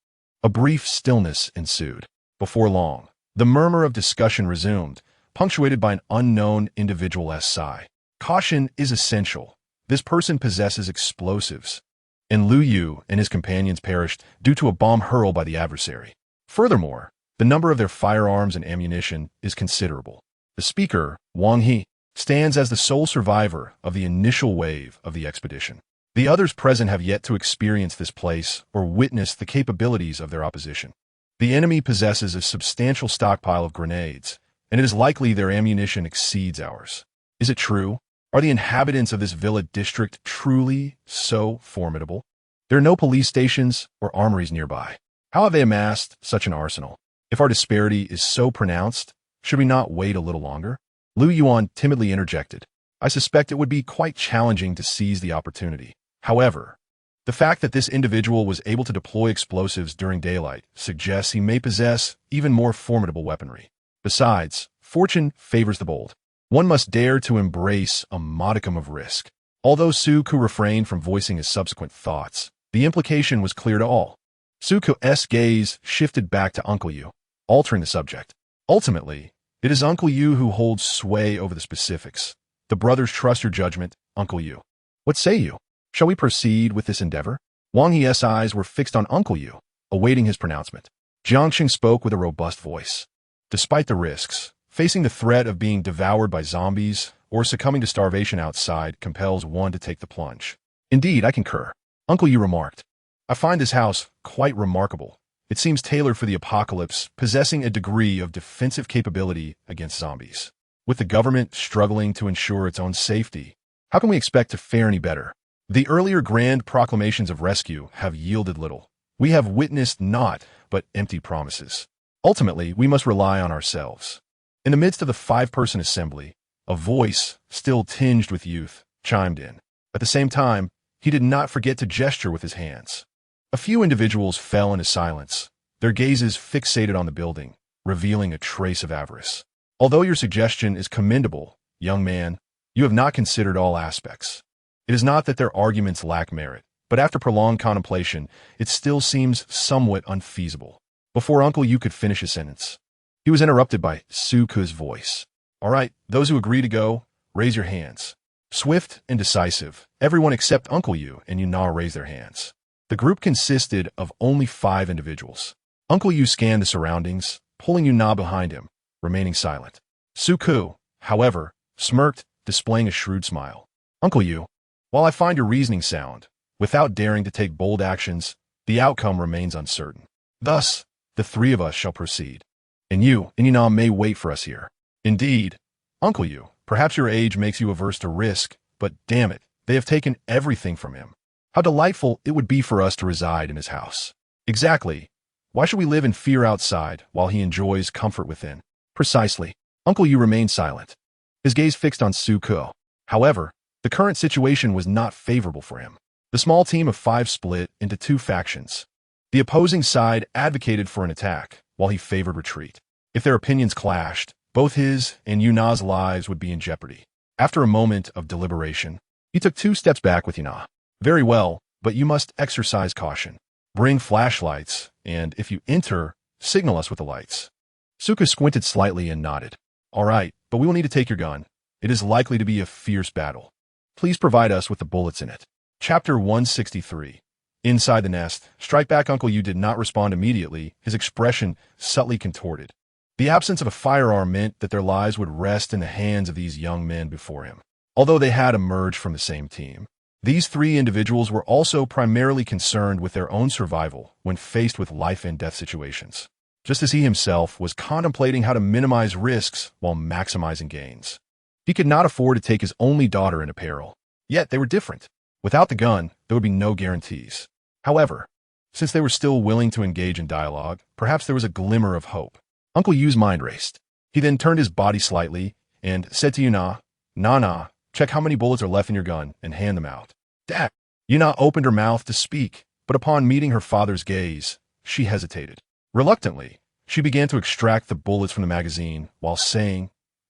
a brief stillness ensued. Before long, the murmur of discussion resumed, punctuated by an unknown individual's sigh. "Caution is essential. This person possesses explosives, and Lu Yu and his companions perished due to a bomb hurled by the adversary. Furthermore, the number of their firearms and ammunition is considerable." The speaker, Wang He, stands as the sole survivor of the initial wave of the expedition. The others present have yet to experience this place or witness the capabilities of their opposition. The enemy possesses a substantial stockpile of grenades, and it is likely their ammunition exceeds ours. Is it true? Are the inhabitants of this villa district truly so formidable? There are no police stations or armories nearby. How have they amassed such an arsenal? If our disparity is so pronounced, should we not wait a little longer? Lu Yuan timidly interjected. "I suspect it would be quite challenging to seize the opportunity. However, the fact that this individual was able to deploy explosives during daylight suggests he may possess even more formidable weaponry. Besides, fortune favors the bold. One must dare to embrace a modicum of risk." Although Su Ku refrained from voicing his subsequent thoughts, the implication was clear to all. Su Ku's gaze shifted back to Uncle Yu, altering the subject. "Ultimately, it is Uncle Yu who holds sway over the specifics. The brothers trust your judgment, Uncle Yu. What say you? Shall we proceed with this endeavor?" Wang He's eyes were fixed on Uncle Yu, awaiting his pronouncement. Jiangxing spoke with a robust voice. "Despite the risks, facing the threat of being devoured by zombies or succumbing to starvation outside compels one to take the plunge." "Indeed, I concur," Uncle Yu remarked. "I find this house quite remarkable. It seems tailored for the apocalypse, possessing a degree of defensive capability against zombies. With the government struggling to ensure its own safety, how can we expect to fare any better? The earlier grand proclamations of rescue have yielded little. We have witnessed naught but empty promises. Ultimately, we must rely on ourselves." In the midst of the 5-person assembly, a voice, still tinged with youth, chimed in. At the same time, he did not forget to gesture with his hands. A few individuals fell into silence, their gazes fixated on the building, revealing a trace of avarice. "Although your suggestion is commendable, young man, you have not considered all aspects. It is not that their arguments lack merit, but after prolonged contemplation, it still seems somewhat unfeasible." Before Uncle Yu could finish his sentence, he was interrupted by Su Ku's voice. "All right, those who agree to go, raise your hands." Swift and decisive, everyone except Uncle Yu and Yuna raised their hands. The group consisted of only 5 individuals. Uncle Yu scanned the surroundings, pulling Yuna behind him, remaining silent. Su Ku, however, smirked, displaying a shrewd smile. "Uncle Yu, while I find your reasoning sound, without daring to take bold actions, the outcome remains uncertain. Thus, The three of us shall proceed. And you, Inina, may wait for us here. Indeed. Uncle Yu, perhaps your age makes you averse to risk, but damn it, they have taken everything from him. How delightful it would be for us to reside in his house. Exactly. Why should we live in fear outside while he enjoys comfort within? Precisely. Uncle Yu remained silent, his gaze fixed on Su Ke. However, the current situation was not favorable for him. The small team of 5 split into 2 factions. The opposing side advocated for an attack, while he favored retreat. If their opinions clashed, both his and Yuna's lives would be in jeopardy. After a moment of deliberation, he took 2 steps back with Yuna. Very well, but you must exercise caution. Bring flashlights, and if you enter, signal us with the lights. Suka squinted slightly and nodded. All right, but we will need to take your gun. It is likely to be a fierce battle. Please provide us with the bullets in it. Chapter 163. Inside the nest, Strike Back Uncle Yu did not respond immediately, his expression subtly contorted. The absence of a firearm meant that their lives would rest in the hands of these young men before him. Although they had emerged from the same team, these 3 individuals were also primarily concerned with their own survival when faced with life and death situations, just as he himself was contemplating how to minimize risks while maximizing gains. He could not afford to take his only daughter in peril. Yet they were different. Without the gun, there would be no guarantees. However, since they were still willing to engage in dialogue, perhaps there was a glimmer of hope. Uncle Yu's mind raced. He then turned his body slightly and said to Yuna, Nana, check how many bullets are left in your gun and hand them out. Dad. Yuna opened her mouth to speak, but upon meeting her father's gaze, she hesitated. Reluctantly, she began to extract the bullets from the magazine while saying,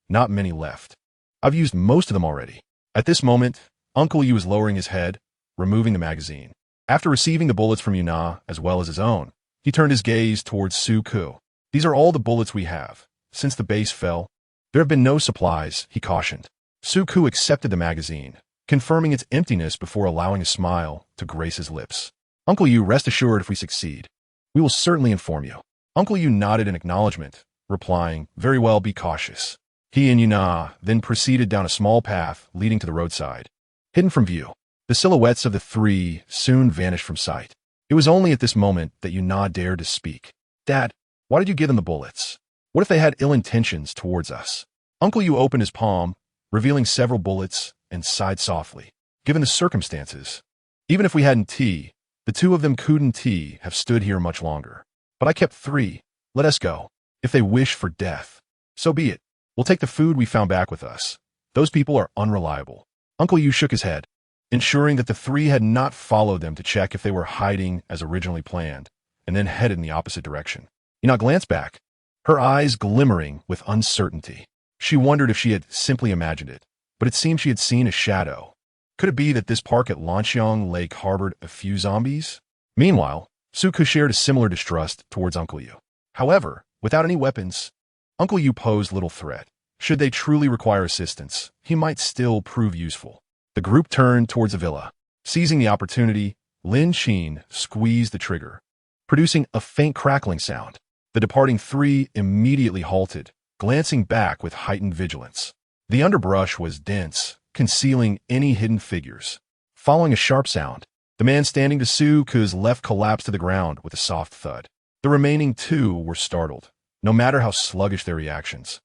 Not many left. I've used most of them already. At this moment, Uncle Yu was lowering his head, removing the magazine. After receiving the bullets from Yuna as well as his own, he turned his gaze towards Su Ke. These are all the bullets we have. Since the base fell, there have been no supplies, he cautioned. Su Ke accepted the magazine, confirming its emptiness before allowing a smile to grace his lips. Uncle Yu, rest assured if we succeed, we will certainly inform you. Uncle Yu nodded in acknowledgement, replying, Very well, be cautious. He and Yuna then proceeded down a small path leading to the roadside. Hidden from view, the silhouettes of the 3 soon vanished from sight. It was only at this moment that Yuna dared to speak. Dad, why did you give them the bullets? What if they had ill intentions towards us? Uncle Yu opened his palm, revealing several bullets, and sighed softly. Given the circumstances, even if we hadn't tea, the 2 of them couldn't have stood here much longer. But I kept 3. Let us go. If they wish for death, so be it. We'll take the food we found back with us. Those people are unreliable. Uncle Yu shook his head, ensuring that the 3 had not followed them to check if they were hiding as originally planned, and then headed in the opposite direction. Yuna glanced back, her eyes glimmering with uncertainty. She wondered if she had simply imagined it, but it seemed she had seen a shadow. Could it be that this park at Lanqiang Lake harbored a few zombies? Meanwhile, Su Ke shared a similar distrust towards Uncle Yu. However, without any weapons, Uncle Yu posed little threat. Should they truly require assistance, he might still prove useful. The group turned towards the villa. Seizing the opportunity, Lin Qin squeezed the trigger, producing a faint crackling sound. The departing 3 immediately halted, glancing back with heightened vigilance. The underbrush was dense, concealing any hidden figures. Following a sharp sound, the man standing to Su Ke's left collapsed to the ground with a soft thud. The remaining 2 were startled, no matter how sluggish their reactions.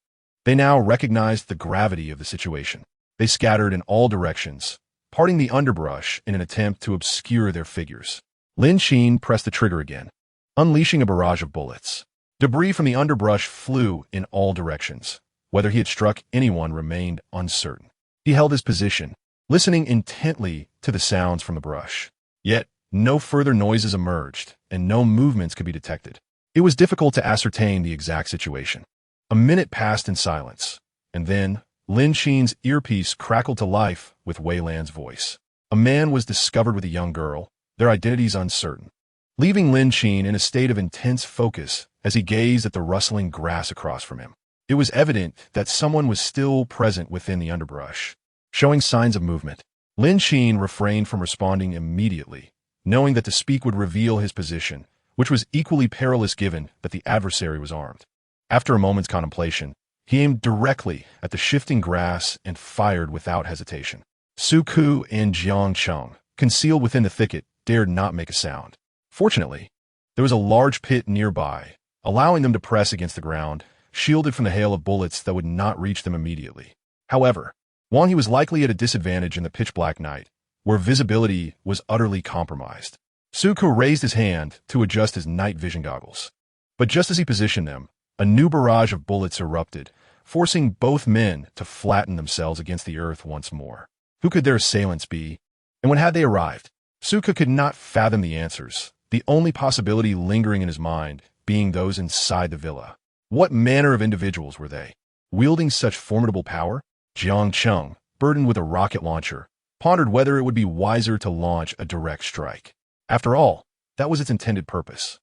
They now recognized the gravity of the situation. They scattered in all directions, parting the underbrush in an attempt to obscure their figures. Lin Qin pressed the trigger again, unleashing a barrage of bullets. Debris from the underbrush flew in all directions. Whether he had struck anyone remained uncertain. He held his position, listening intently to the sounds from the brush. Yet, no further noises emerged, and no movements could be detected. It was difficult to ascertain the exact situation. A minute passed in silence, and then Lin Qin's earpiece crackled to life with Wei Lan's voice. A man was discovered with a young girl, their identities uncertain, leaving Lin Qin in a state of intense focus as he gazed at the rustling grass across from him. It was evident that someone was still present within the underbrush, showing signs of movement. Lin Qin refrained from responding immediately, knowing that to speak would reveal his position, which was equally perilous given that the adversary was armed. After a moment's contemplation, he aimed directly at the shifting grass and fired without hesitation. Su Ke and Jiang Cheng, concealed within the thicket, dared not make a sound. Fortunately, there was a large pit nearby, allowing them to press against the ground, shielded from the hail of bullets that would not reach them immediately. However, Wang He was likely at a disadvantage in the pitch-black night, where visibility was utterly compromised. Suku raised his hand to adjust his night vision goggles. But just as he positioned them, a new barrage of bullets erupted, forcing both men to flatten themselves against the earth once more. Who could their assailants be? And when had they arrived? Suku could not fathom the answers, the only possibility lingering in his mind being those inside the villa. What manner of individuals were they? Wielding such formidable power? Jiang Cheng, burdened with a rocket launcher, pondered whether it would be wiser to launch a direct strike. After all, that was its intended purpose.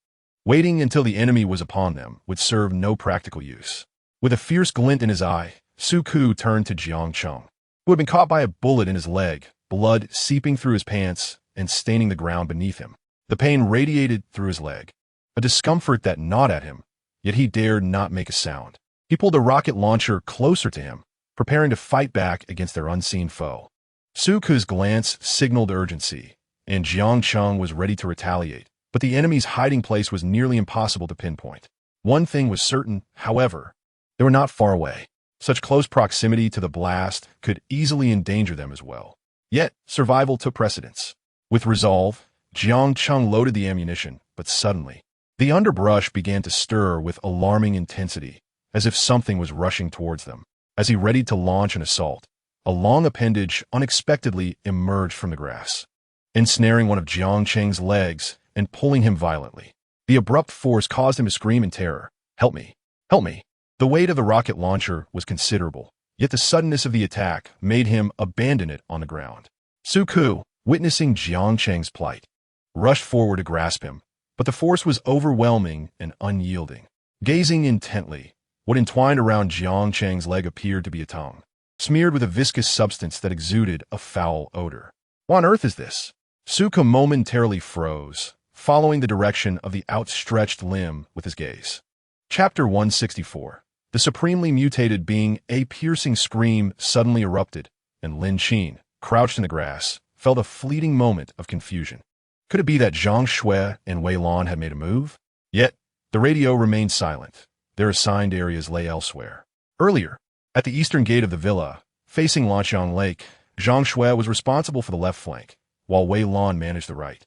Waiting until the enemy was upon them would serve no practical use. With a fierce glint in his eye, Suku turned to Jiang Cheng, who had been caught by a bullet in his leg, blood seeping through his pants and staining the ground beneath him. The pain radiated through his leg, a discomfort that gnawed at him, yet he dared not make a sound. He pulled the rocket launcher closer to him, preparing to fight back against their unseen foe. Suku's glance signaled urgency, and Jiang Cheng was ready to retaliate, but the enemy's hiding place was nearly impossible to pinpoint. One thing was certain, however: they were not far away. Such close proximity to the blast could easily endanger them as well. Yet, survival took precedence. With resolve, Jiang Cheng loaded the ammunition, but suddenly, the underbrush began to stir with alarming intensity, as if something was rushing towards them. As he readied to launch an assault, a long appendage unexpectedly emerged from the grass, ensnaring one of Jiang Cheng's legs and pulling him violently. The abrupt force caused him to scream in terror. "Help me! Help me!" The weight of the rocket launcher was considerable, yet the suddenness of the attack made him abandon it on the ground. Suku, witnessing Jiang Cheng's plight, rushed forward to grasp him, but the force was overwhelming and unyielding. Gazing intently, what entwined around Jiang Cheng's leg appeared to be a tongue, smeared with a viscous substance that exuded a foul odor. What on earth is this? Suku momentarily froze, following the direction of the outstretched limb with his gaze. Chapter 164. The supremely mutated being. A piercing scream suddenly erupted, and Lin Qin, crouched in the grass, felt a fleeting moment of confusion. Could it be that Zhang Shui and Wei Lan had made a move? Yet, the radio remained silent. Their assigned areas lay elsewhere. Earlier, at the eastern gate of the villa, facing Lanqiang Lake, Zhang Shui was responsible for the left flank, while Wei Lan managed the right,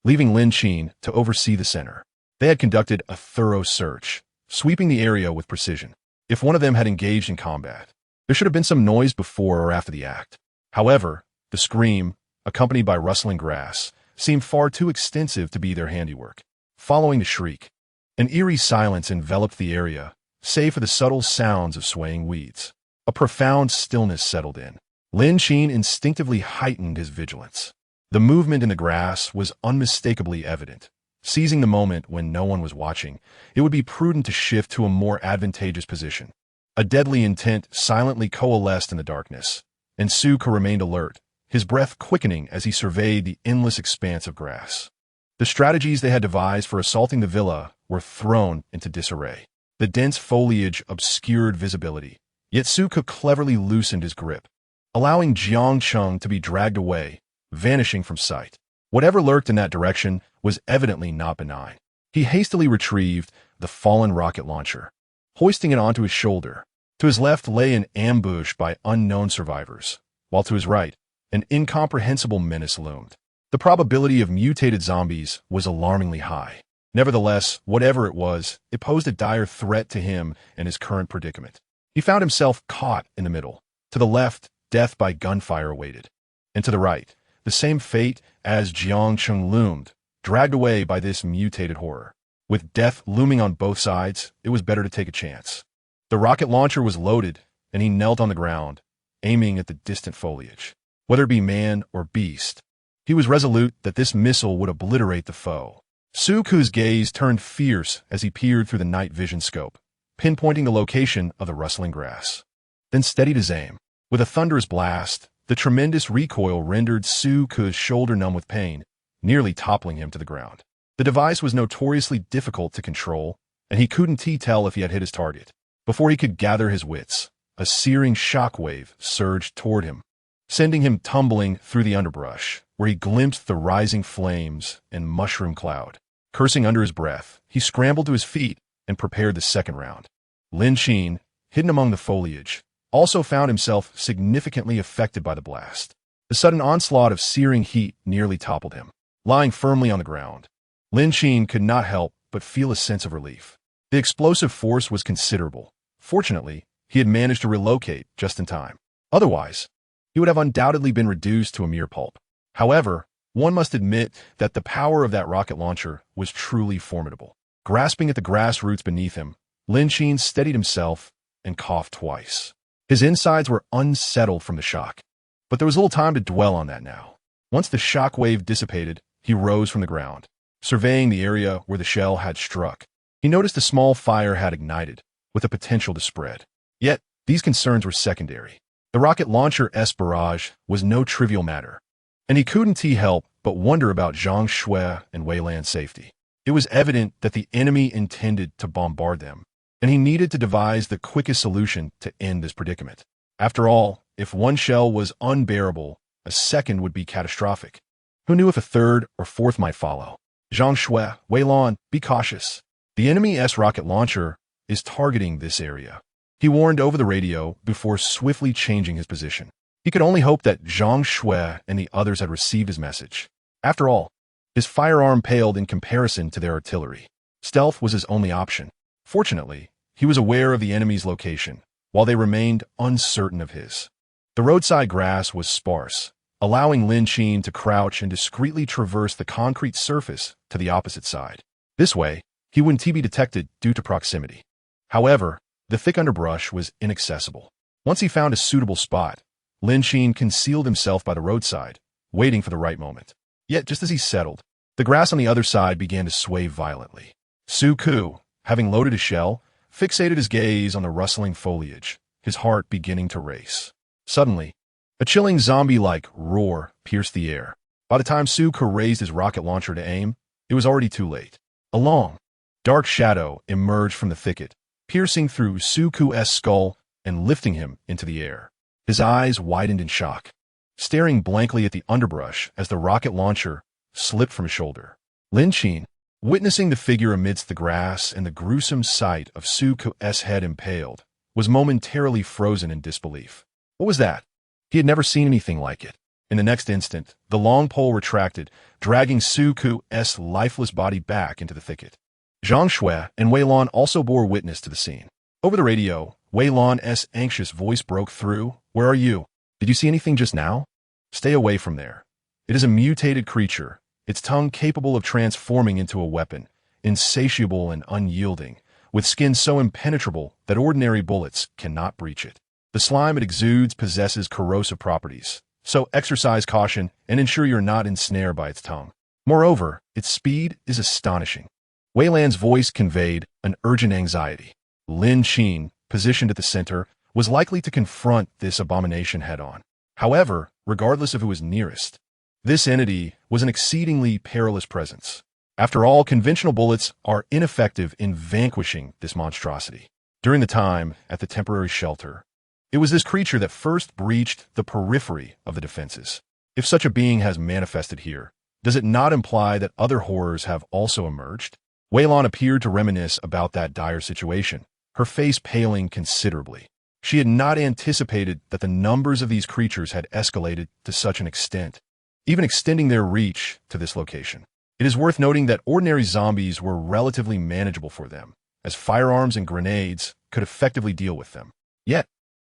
leaving Lin Qin to oversee the center. They had conducted a thorough search, sweeping the area with precision. If one of them had engaged in combat, there should have been some noise before or after the act. However, the scream, accompanied by rustling grass, seemed far too extensive to be their handiwork. Following the shriek, an eerie silence enveloped the area, save for the subtle sounds of swaying weeds. A profound stillness settled in. Lin Qin instinctively heightened his vigilance. The movement in the grass was unmistakably evident. Seizing the moment when no one was watching, it would be prudent to shift to a more advantageous position. A deadly intent silently coalesced in the darkness, and Suku remained alert, his breath quickening as he surveyed the endless expanse of grass. The strategies they had devised for assaulting the villa were thrown into disarray. The dense foliage obscured visibility, yet Suku cleverly loosened his grip, allowing Jiang Cheng to be dragged away, vanishing from sight. Whatever lurked in that direction was evidently not benign. He hastily retrieved the fallen rocket launcher, hoisting it onto his shoulder. To his left lay an ambush by unknown survivors, while to his right, an incomprehensible menace loomed. The probability of mutated zombies was alarmingly high. Nevertheless, whatever it was, it posed a dire threat to him and his current predicament. He found himself caught in the middle. To the left, death by gunfire awaited, and to the right, the same fate as Jiang Cheng loomed, dragged away by this mutated horror. With death looming on both sides, it was better to take a chance. The rocket launcher was loaded, and he knelt on the ground, aiming at the distant foliage. Whether it be man or beast, he was resolute that this missile would obliterate the foe. Suku's gaze turned fierce as he peered through the night vision scope, pinpointing the location of the rustling grass. Then steadied his aim. With a thunderous blast, the tremendous recoil rendered Suku's shoulder numb with pain, nearly toppling him to the ground. The device was notoriously difficult to control, and he couldn't tell if he had hit his target. Before he could gather his wits, a searing shockwave surged toward him, sending him tumbling through the underbrush, where he glimpsed the rising flames and mushroom cloud. Cursing under his breath, he scrambled to his feet, and prepared the second round. Lin Qin, hidden among the foliage, also found himself significantly affected by the blast. The sudden onslaught of searing heat nearly toppled him. Lying firmly on the ground, Lin Qin could not help but feel a sense of relief. The explosive force was considerable. Fortunately, he had managed to relocate just in time. Otherwise, he would have undoubtedly been reduced to a mere pulp. However, one must admit that the power of that rocket launcher was truly formidable. Grasping at the grass roots beneath him, Lin Qin steadied himself and coughed twice. His insides were unsettled from the shock. But there was little time to dwell on that now. Once the shock wave dissipated, he rose from the ground. Surveying the area where the shell had struck, he noticed a small fire had ignited, with the potential to spread. Yet, these concerns were secondary. The rocket launcher's barrage was no trivial matter, and he couldn't help but wonder about Zhang Shui and Wei Lan's safety. It was evident that the enemy intended to bombard them, and he needed to devise the quickest solution to end this predicament. After all, if one shell was unbearable, a second would be catastrophic. Who knew if a third or fourth might follow? Zhang Shui, Wei Lan, be cautious. The enemy's rocket launcher is targeting this area, he warned over the radio before swiftly changing his position. He could only hope that Zhang Shui and the others had received his message. After all, his firearm paled in comparison to their artillery. Stealth was his only option. Fortunately, he was aware of the enemy's location, while they remained uncertain of his. The roadside grass was sparse, allowing Lin Qin to crouch and discreetly traverse the concrete surface to the opposite side. This way, he wouldn't be detected due to proximity. However, the thick underbrush was inaccessible. Once he found a suitable spot, Lin Qin concealed himself by the roadside, waiting for the right moment. Yet, just as he settled, the grass on the other side began to sway violently. Su Ku, having loaded his shell, fixated his gaze on the rustling foliage, his heart beginning to race. Suddenly, a chilling zombie-like roar pierced the air. By the time Su Ku raised his rocket launcher to aim, it was already too late. A long, dark shadow emerged from the thicket, piercing through Su Ku's skull and lifting him into the air. His eyes widened in shock, staring blankly at the underbrush as the rocket launcher slipped from his shoulder. Lin Qin, witnessing the figure amidst the grass and the gruesome sight of Su Ku's head impaled, was momentarily frozen in disbelief. What was that? He had never seen anything like it. In the next instant, the long pole retracted, dragging Su Ku's lifeless body back into the thicket. Zhang Shui and Wei Lan also bore witness to the scene. Over the radio, Wei Lan's anxious voice broke through. "Where are you? Did you see anything just now? Stay away from there. It is a mutated creature, its tongue capable of transforming into a weapon, insatiable and unyielding, with skin so impenetrable that ordinary bullets cannot breach it. The slime it exudes possesses corrosive properties, so exercise caution and ensure you're not ensnared by its tongue. Moreover, its speed is astonishing." Wei Lan's voice conveyed an urgent anxiety. Lin Qin, positioned at the center, was likely to confront this abomination head-on. However, regardless of who was nearest, this entity was an exceedingly perilous presence. After all, conventional bullets are ineffective in vanquishing this monstrosity. During the time at the temporary shelter, it was this creature that first breached the periphery of the defenses. If such a being has manifested here, does it not imply that other horrors have also emerged? Wei Lan appeared to reminisce about that dire situation, her face paling considerably. She had not anticipated that the numbers of these creatures had escalated to such an extent, even extending their reach to this location. It is worth noting that ordinary zombies were relatively manageable for them, as firearms and grenades could effectively deal with them. Yet,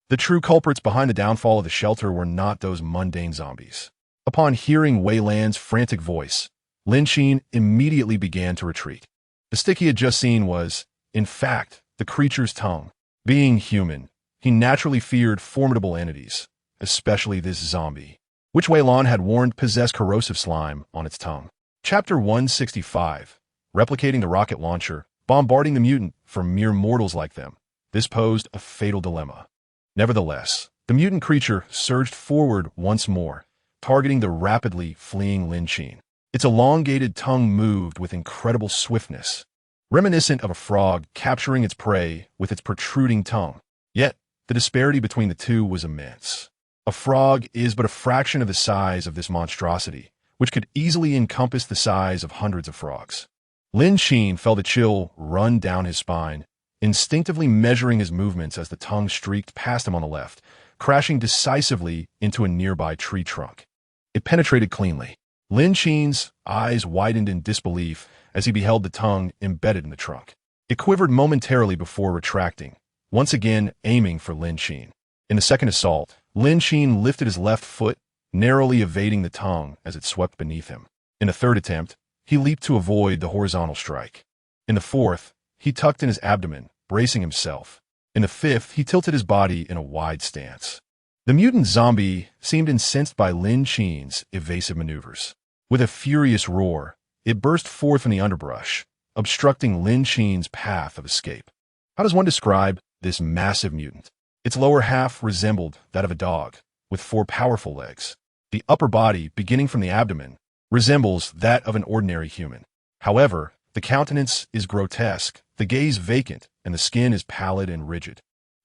the true culprits behind the downfall of the shelter were not those mundane zombies. Upon hearing Wei Lan's frantic voice, Lin Qin immediately began to retreat. The stick he had just seen was, in fact, the creature's tongue. Being human, he naturally feared formidable entities, especially this zombie, which Wei Lan had warned possessed corrosive slime on its tongue. Chapter 165, Replicating the Rocket Launcher, Bombarding the Mutant for Mere Mortals Like Them. This posed a fatal dilemma. Nevertheless, the mutant creature surged forward once more, targeting the rapidly fleeing Lin Qin. Its elongated tongue moved with incredible swiftness, reminiscent of a frog capturing its prey with its protruding tongue. Yet, the disparity between the two was immense. A frog is but a fraction of the size of this monstrosity, which could easily encompass the size of hundreds of frogs. Lin Qin felt a chill run down his spine, instinctively measuring his movements as the tongue streaked past him on the left, crashing decisively into a nearby tree trunk. It penetrated cleanly. Lin Qin's eyes widened in disbelief as he beheld the tongue embedded in the trunk. It quivered momentarily before retracting, once again aiming for Lin Qin. In the second assault, Lin Qin lifted his left foot, narrowly evading the tongue as it swept beneath him. In the third attempt, he leaped to avoid the horizontal strike. In the fourth, he tucked in his abdomen, bracing himself. In the fifth, he tilted his body in a wide stance. The mutant zombie seemed incensed by Lin Qin's evasive maneuvers. With a furious roar, it burst forth from the underbrush, obstructing Lin Qin's path of escape. How does one describe this massive mutant? Its lower half resembled that of a dog, with 4 powerful legs. The upper body, beginning from the abdomen, resembles that of an ordinary human. However, the countenance is grotesque, the gaze vacant, and the skin is pallid and rigid.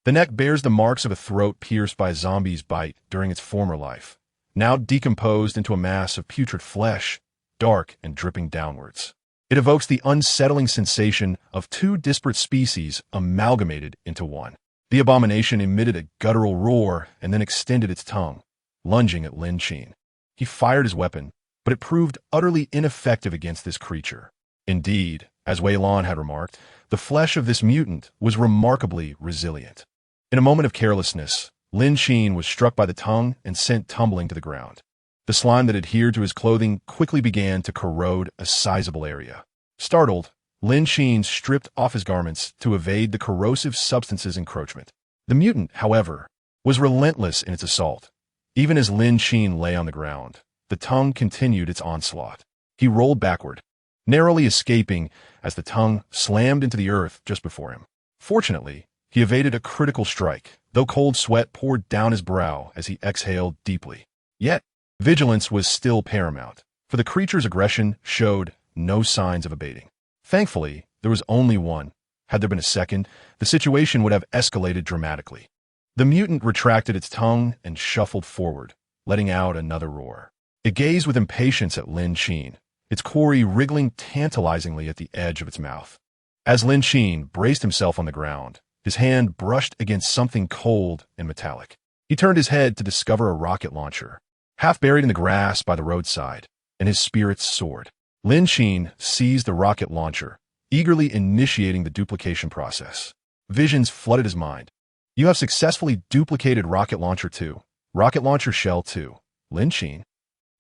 The neck bears the marks of a throat pierced by a zombie's bite during its former life, now decomposed into a mass of putrid flesh, dark and dripping downwards. It evokes the unsettling sensation of 2 disparate species amalgamated into one. The abomination emitted a guttural roar and then extended its tongue, lunging at Lin Qin. He fired his weapon, but it proved utterly ineffective against this creature. Indeed, as Wei Lan had remarked, the flesh of this mutant was remarkably resilient. In a moment of carelessness, Lin Qin was struck by the tongue and sent tumbling to the ground. The slime that adhered to his clothing quickly began to corrode a sizable area. Startled, Lin Qin stripped off his garments to evade the corrosive substance's encroachment. The mutant, however, was relentless in its assault. Even as Lin Qin lay on the ground, the tongue continued its onslaught. He rolled backward, narrowly escaping as the tongue slammed into the earth just before him. Fortunately, he evaded a critical strike, though cold sweat poured down his brow as he exhaled deeply. Yet, vigilance was still paramount, for the creature's aggression showed no signs of abating. Thankfully, there was only one. Had there been a second, the situation would have escalated dramatically. The mutant retracted its tongue and shuffled forward, letting out another roar. It gazed with impatience at Lin Qin, its quarry wriggling tantalizingly at the edge of its mouth. As Lin Qin braced himself on the ground, his hand brushed against something cold and metallic. He turned his head to discover a rocket launcher, half buried in the grass by the roadside, and his spirits soared. Lin Qin seized the rocket launcher, eagerly initiating the duplication process. Visions flooded his mind. You have successfully duplicated rocket launcher 2. Rocket launcher shell 2. Lin Qin.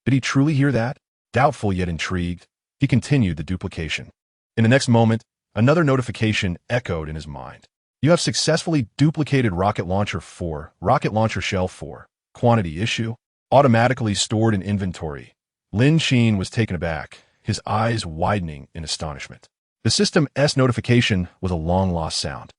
Did he truly hear that? Doubtful yet intrigued, he continued the duplication. In the next moment, another notification echoed in his mind. You have successfully duplicated rocket launcher 4, rocket launcher shell 4. Quantity issue, automatically stored in inventory. Lin Qin was taken aback, his eyes widening in astonishment. The system's notification was a long-lost sound,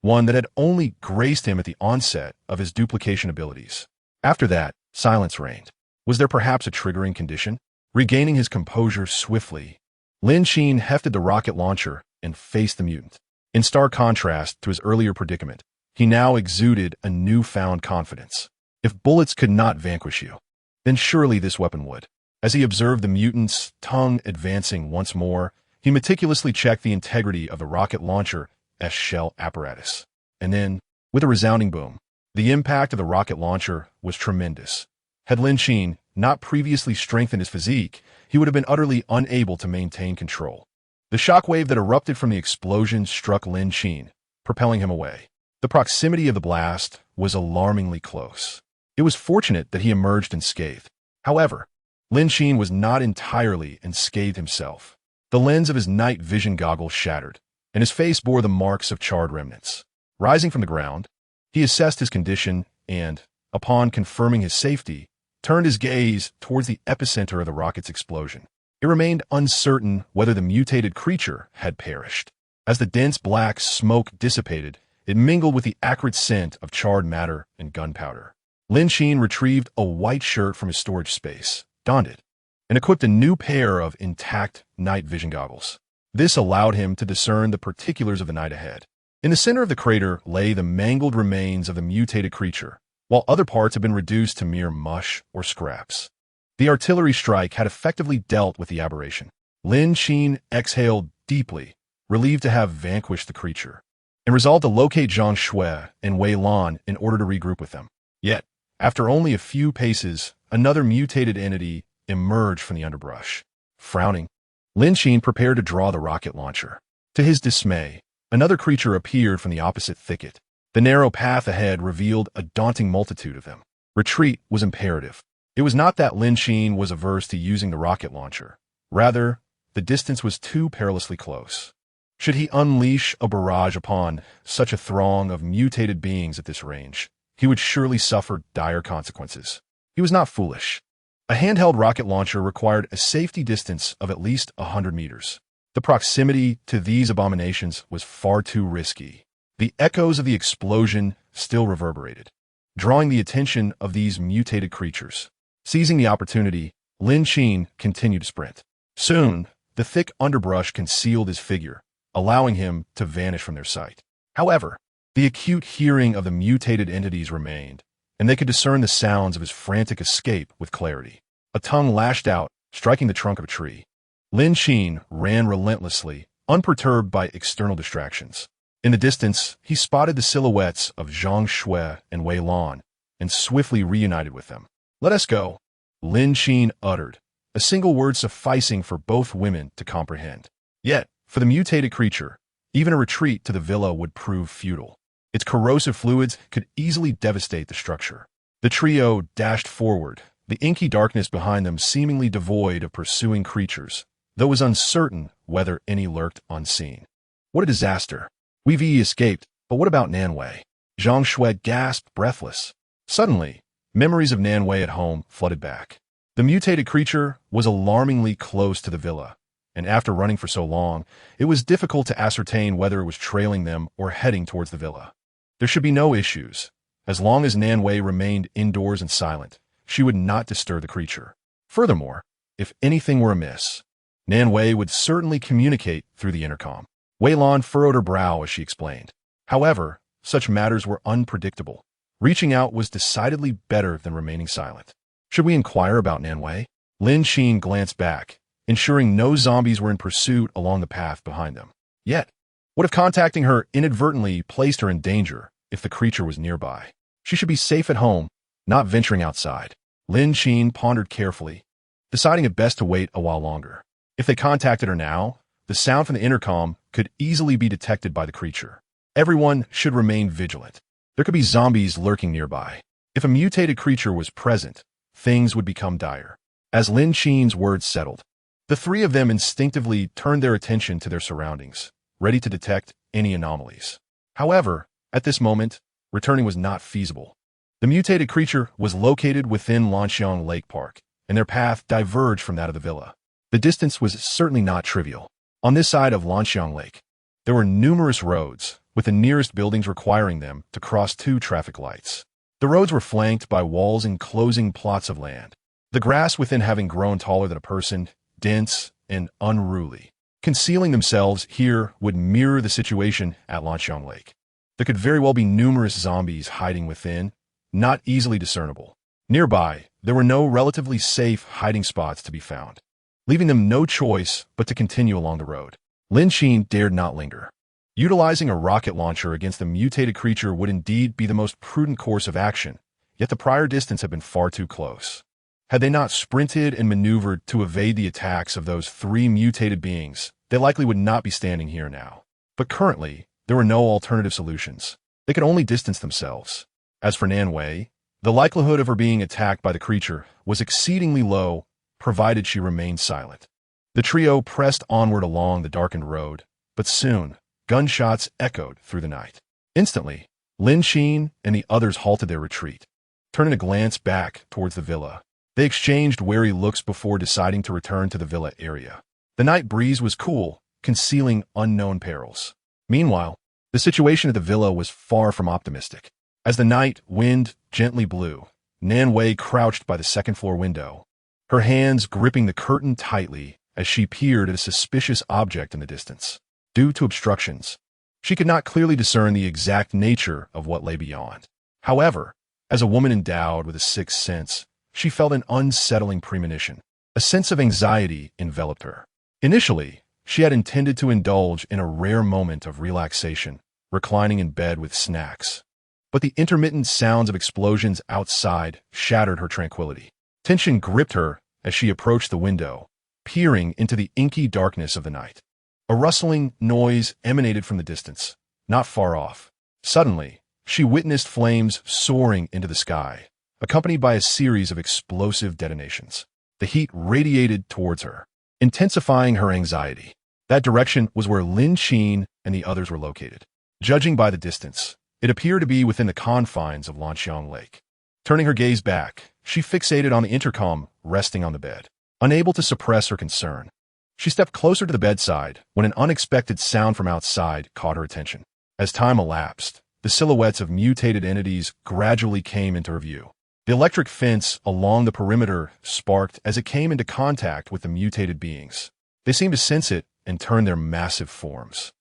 one that had only graced him at the onset of his duplication abilities. After that, silence reigned. Was there perhaps a triggering condition? Regaining his composure swiftly, Lin Qin hefted the rocket launcher and faced the mutant. In stark contrast to his earlier predicament, he now exuded a newfound confidence. If bullets could not vanquish you, then surely this weapon would. As he observed the mutant's tongue advancing once more, he meticulously checked the integrity of the rocket launcher's shell apparatus. And then, with a resounding boom, the impact of the rocket launcher was tremendous. Had Lin Qin not previously strengthened his physique, he would have been utterly unable to maintain control. The shockwave that erupted from the explosion struck Lin Qin, propelling him away. The proximity of the blast was alarmingly close. It was fortunate that he emerged unscathed. However, Lin Qin was not entirely unscathed himself. The lens of his night vision goggles shattered, and his face bore the marks of charred remnants. Rising from the ground, he assessed his condition and, upon confirming his safety, turned his gaze towards the epicenter of the rocket's explosion. It remained uncertain whether the mutated creature had perished. As the dense black smoke dissipated, it mingled with the acrid scent of charred matter and gunpowder. Lin Qin retrieved a white shirt from his storage space, donned it, and equipped a new pair of intact night vision goggles. This allowed him to discern the particulars of the night ahead. In the center of the crater lay the mangled remains of the mutated creature, while other parts had been reduced to mere mush or scraps. The artillery strike had effectively dealt with the aberration. Lin Qin exhaled deeply, relieved to have vanquished the creature, and resolved to locate Zhang Shui and Wei Lan in order to regroup with them. Yet, after only a few paces, another mutated entity emerged from the underbrush. Frowning, Lin Qin prepared to draw the rocket launcher. To his dismay, another creature appeared from the opposite thicket. The narrow path ahead revealed a daunting multitude of them. Retreat was imperative. It was not that Lin Qin was averse to using the rocket launcher. Rather, the distance was too perilously close. Should he unleash a barrage upon such a throng of mutated beings at this range, he would surely suffer dire consequences. He was not foolish. A handheld rocket launcher required a safety distance of at least 100 meters. The proximity to these abominations was far too risky. The echoes of the explosion still reverberated, drawing the attention of these mutated creatures. Seizing the opportunity, Lin Qin continued to sprint. Soon, the thick underbrush concealed his figure, allowing him to vanish from their sight. However, the acute hearing of the mutated entities remained, and they could discern the sounds of his frantic escape with clarity. A tongue lashed out, striking the trunk of a tree. Lin Qin ran relentlessly, unperturbed by external distractions. In the distance, he spotted the silhouettes of Zhang Shui and Wei Lan, and swiftly reunited with them. "Let us go," Lin Qin uttered, a single word sufficing for both women to comprehend. Yet, for the mutated creature, even a retreat to the villa would prove futile. Its corrosive fluids could easily devastate the structure. The trio dashed forward, the inky darkness behind them seemingly devoid of pursuing creatures, though it was uncertain whether any lurked unseen. What a disaster! We've escaped, but what about Nanwei? Zhang Shui gasped, breathless. Suddenly, memories of Nanwei at home flooded back. The mutated creature was alarmingly close to the villa, and after running for so long, it was difficult to ascertain whether it was trailing them or heading towards the villa. There should be no issues. As long as Nanwei remained indoors and silent, she would not disturb the creature. Furthermore, if anything were amiss, Nanwei would certainly communicate through the intercom. Wei Lan furrowed her brow as she explained. However, such matters were unpredictable. Reaching out was decidedly better than remaining silent. Should we inquire about Nanwei? Lin Qin glanced back, ensuring no zombies were in pursuit along the path behind them. Yet, what if contacting her inadvertently placed her in danger if the creature was nearby? She should be safe at home, not venturing outside. Lin Qin pondered carefully, deciding it best to wait a while longer. If they contacted her now, the sound from the intercom could easily be detected by the creature. Everyone should remain vigilant. There could be zombies lurking nearby. If a mutated creature was present, things would become dire. As Lin Qin's words settled, the three of them instinctively turned their attention to their surroundings, ready to detect any anomalies. However, at this moment, returning was not feasible. The mutated creature was located within Lanxiang Lake Park, and their path diverged from that of the villa. The distance was certainly not trivial. On this side of Lanxiang Lake, there were numerous roads, with the nearest buildings requiring them to cross two traffic lights. The roads were flanked by walls enclosing plots of land, the grass within having grown taller than a person, dense and unruly. Concealing themselves here would mirror the situation at Lanxiang Lake. There could very well be numerous zombies hiding within, not easily discernible. Nearby, there were no relatively safe hiding spots to be found, leaving them no choice but to continue along the road. Lin Qin dared not linger. Utilizing a rocket launcher against the mutated creature would indeed be the most prudent course of action, yet the prior distance had been far too close. Had they not sprinted and maneuvered to evade the attacks of those three mutated beings, they likely would not be standing here now. But currently, there were no alternative solutions. They could only distance themselves. As for Nanwei, the likelihood of her being attacked by the creature was exceedingly low, provided she remained silent. The trio pressed onward along the darkened road, but soon, gunshots echoed through the night. Instantly, Lin Qin and the others halted their retreat, turning a glance back towards the villa. They exchanged wary looks before deciding to return to the villa area. The night breeze was cool, concealing unknown perils. Meanwhile, the situation at the villa was far from optimistic. As the night wind gently blew, Nanwei crouched by the second-floor window, her hands gripping the curtain tightly as she peered at a suspicious object in the distance. Due to obstructions, she could not clearly discern the exact nature of what lay beyond. However, as a woman endowed with a sixth sense, she felt an unsettling premonition. A sense of anxiety enveloped her. Initially, She had intended to indulge in a rare moment of relaxation, reclining in bed with snacks. But the intermittent sounds of explosions outside shattered her tranquility. Tension gripped her as she approached the window, peering into the inky darkness of the night. A rustling noise emanated from the distance, not far off. Suddenly, she witnessed flames soaring into the sky, accompanied by a series of explosive detonations. The heat radiated towards her, intensifying her anxiety. That direction was where Lin Qin and the others were located. Judging by the distance, it appeared to be within the confines of Lanxiang Lake. Turning her gaze back, she fixated on the intercom resting on the bed. Unable to suppress her concern, she stepped closer to the bedside when an unexpected sound from outside caught her attention. As time elapsed, the silhouettes of mutated entities gradually came into her view. The electric fence along the perimeter sparked as it came into contact with the mutated beings. They seemed to sense it and turn their massive forms,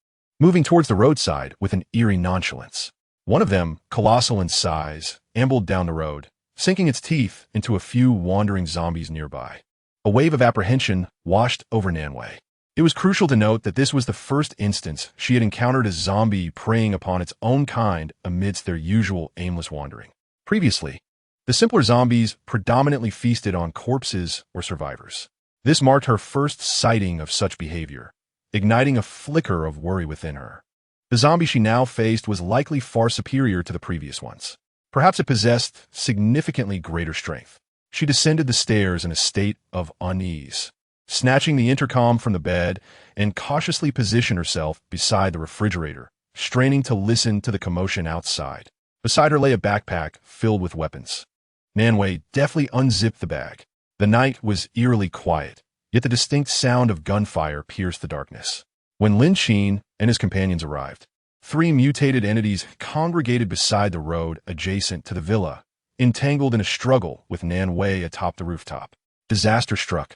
moving towards the roadside with an eerie nonchalance. One of them, colossal in size, ambled down the road, sinking its teeth into a few wandering zombies nearby. A wave of apprehension washed over Nanwei. It was crucial to note that this was the first instance she had encountered a zombie preying upon its own kind amidst their usual aimless wandering. Previously, the simpler zombies predominantly feasted on corpses or survivors. This marked her first sighting of such behavior, igniting a flicker of worry within her. The zombie she now faced was likely far superior to the previous ones. Perhaps it possessed significantly greater strength. She descended the stairs in a state of unease, snatching the intercom from the bed and cautiously positioned herself beside the refrigerator, straining to listen to the commotion outside. Beside her lay a backpack filled with weapons. Nanwei deftly unzipped the bag. The night was eerily quiet, yet the distinct sound of gunfire pierced the darkness. When Lin Qin and his companions arrived, 3 mutated entities congregated beside the road adjacent to the villa, entangled in a struggle with Nanwei atop the rooftop. Disaster struck.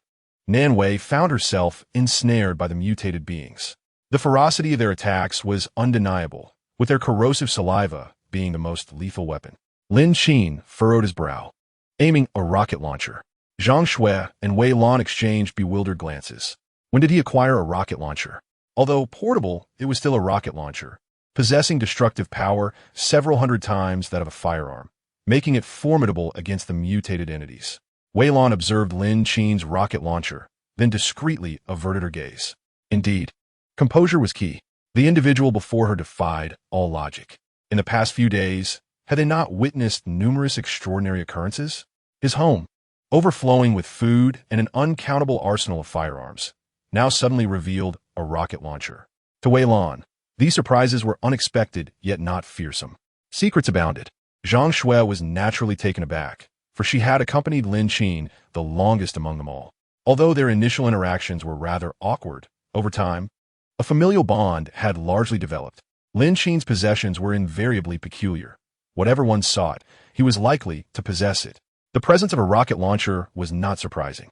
Nanwei found herself ensnared by the mutated beings. The ferocity of their attacks was undeniable, with their corrosive saliva being the most lethal weapon. Lin Qin furrowed his brow, aiming a rocket launcher. Zhang Shui and Wei Lan exchanged bewildered glances. When did he acquire a rocket launcher? Although portable, it was still a rocket launcher, possessing destructive power several hundred times that of a firearm, making it formidable against the mutated entities. Wei Lan observed Lin Qin's rocket launcher, then discreetly averted her gaze. Indeed, composure was key. The individual before her defied all logic. In the past few days, had they not witnessed numerous extraordinary occurrences? His home, overflowing with food and an uncountable arsenal of firearms, now suddenly revealed a rocket launcher. To Wei Lan, these surprises were unexpected yet not fearsome. Secrets abounded. Zhang Shui was naturally taken aback, for she had accompanied Lin Qin the longest among them all. Although their initial interactions were rather awkward, over time, a familial bond had largely developed. Lin Qin's possessions were invariably peculiar. Whatever one sought, he was likely to possess it. The presence of a rocket launcher was not surprising.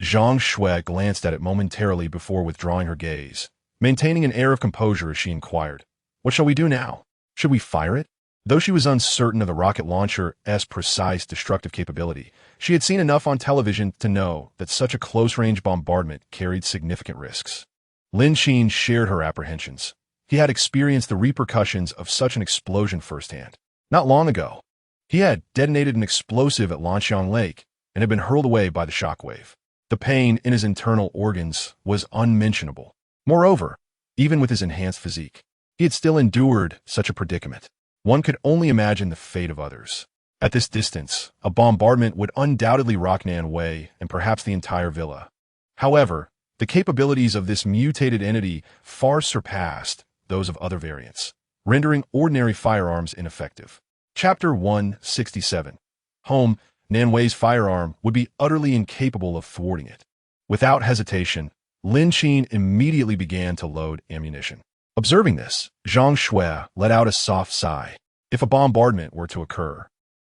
Zhang Shui glanced at it momentarily before withdrawing her gaze, maintaining an air of composure as she inquired, "What shall we do now? Should we fire it?" Though she was uncertain of the rocket launcher's precise destructive capability, she had seen enough on television to know that such a close-range bombardment carried significant risks. Lin Qin shared her apprehensions. He had experienced the repercussions of such an explosion firsthand. Not long ago, he had detonated an explosive at Lanxiang Lake and had been hurled away by the shockwave. The pain in his internal organs was unmentionable. Moreover, even with his enhanced physique, he had still endured such a predicament. One could only imagine the fate of others. At this distance, a bombardment would undoubtedly rock Nanwei and perhaps the entire villa. However, the capabilities of this mutated entity far surpassed those of other variants, rendering ordinary firearms ineffective. Chapter 167. Home, Nanwei's firearm would be utterly incapable of thwarting it. Without hesitation, Lin Qin immediately began to load ammunition. Observing this, Zhang Shui let out a soft sigh. If a bombardment were to occur,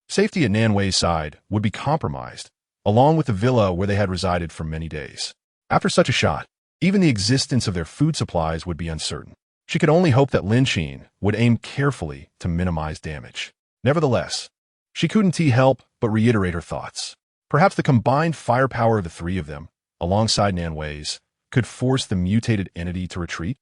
safety at Nanwei's side would be compromised, along with the villa where they had resided for many days. After such a shot, even the existence of their food supplies would be uncertain. She could only hope that Lin Qin would aim carefully to minimize damage. Nevertheless, she couldn't help but reiterate her thoughts. Perhaps the combined firepower of the 3 of them, alongside Nanwei's, could force the mutated entity to retreat?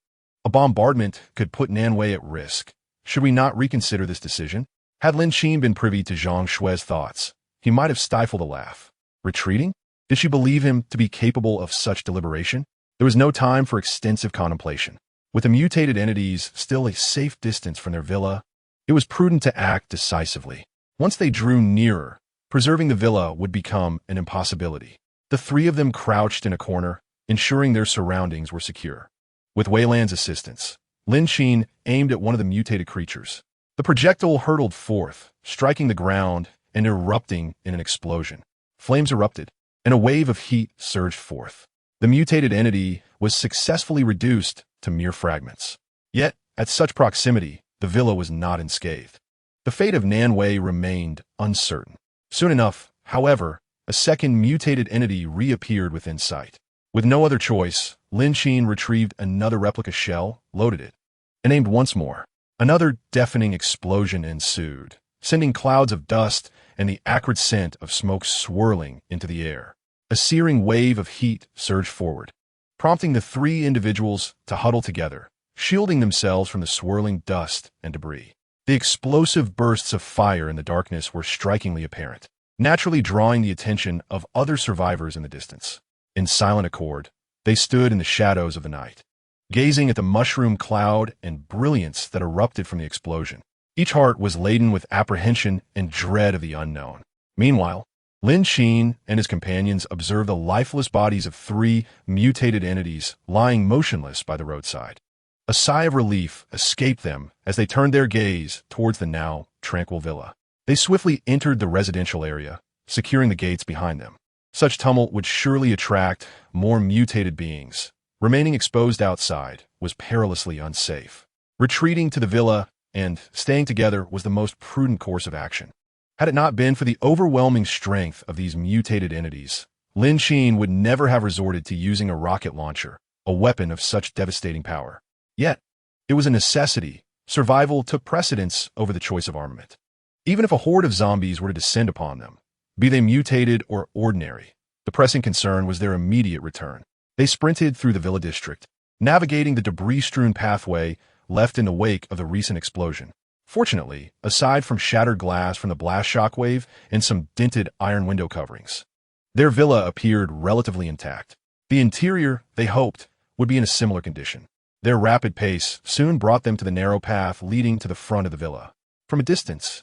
A bombardment could put Nanwei at risk. Should we not reconsider this decision? Had Lin Qin been privy to Zhang Shui's thoughts, he might have stifled a laugh. Retreating? Did she believe him to be capable of such deliberation? There was no time for extensive contemplation. With the mutated entities still a safe distance from their villa, it was prudent to act decisively. Once they drew nearer, preserving the villa would become an impossibility. The three of them crouched in a corner, ensuring their surroundings were secure. With Wei Lan's assistance, Lin Qin aimed at one of the mutated creatures. The projectile hurtled forth, striking the ground and erupting in an explosion. Flames erupted, and a wave of heat surged forth. The mutated entity was successfully reduced to mere fragments. Yet, at such proximity, the villa was not unscathed. The fate of Nanwei remained uncertain. Soon enough, however, a second mutated entity reappeared within sight. With no other choice, Lin Qin retrieved another replica shell, loaded it, and aimed once more. Another deafening explosion ensued, sending clouds of dust and the acrid scent of smoke swirling into the air. A searing wave of heat surged forward, prompting the three individuals to huddle together, shielding themselves from the swirling dust and debris. The explosive bursts of fire in the darkness were strikingly apparent, naturally drawing the attention of other survivors in the distance. In silent accord, they stood in the shadows of the night, gazing at the mushroom cloud and brilliance that erupted from the explosion. Each heart was laden with apprehension and dread of the unknown. Meanwhile, Lin Qin and his companions observed the lifeless bodies of three mutated entities lying motionless by the roadside. A sigh of relief escaped them as they turned their gaze towards the now tranquil villa. They swiftly entered the residential area, securing the gates behind them. Such tumult would surely attract more mutated beings. Remaining exposed outside was perilously unsafe. Retreating to the villa and staying together was the most prudent course of action. Had it not been for the overwhelming strength of these mutated entities, Lin Qin would never have resorted to using a rocket launcher, a weapon of such devastating power. Yet, it was a necessity. Survival took precedence over the choice of armament. Even if a horde of zombies were to descend upon them, be they mutated or ordinary, the pressing concern was their immediate return. They sprinted through the villa district, navigating the debris-strewn pathway left in the wake of the recent explosion. Fortunately, aside from shattered glass from the blast shockwave and some dented iron window coverings, their villa appeared relatively intact. The interior, they hoped, would be in a similar condition. Their rapid pace soon brought them to the narrow path leading to the front of the villa. From a distance,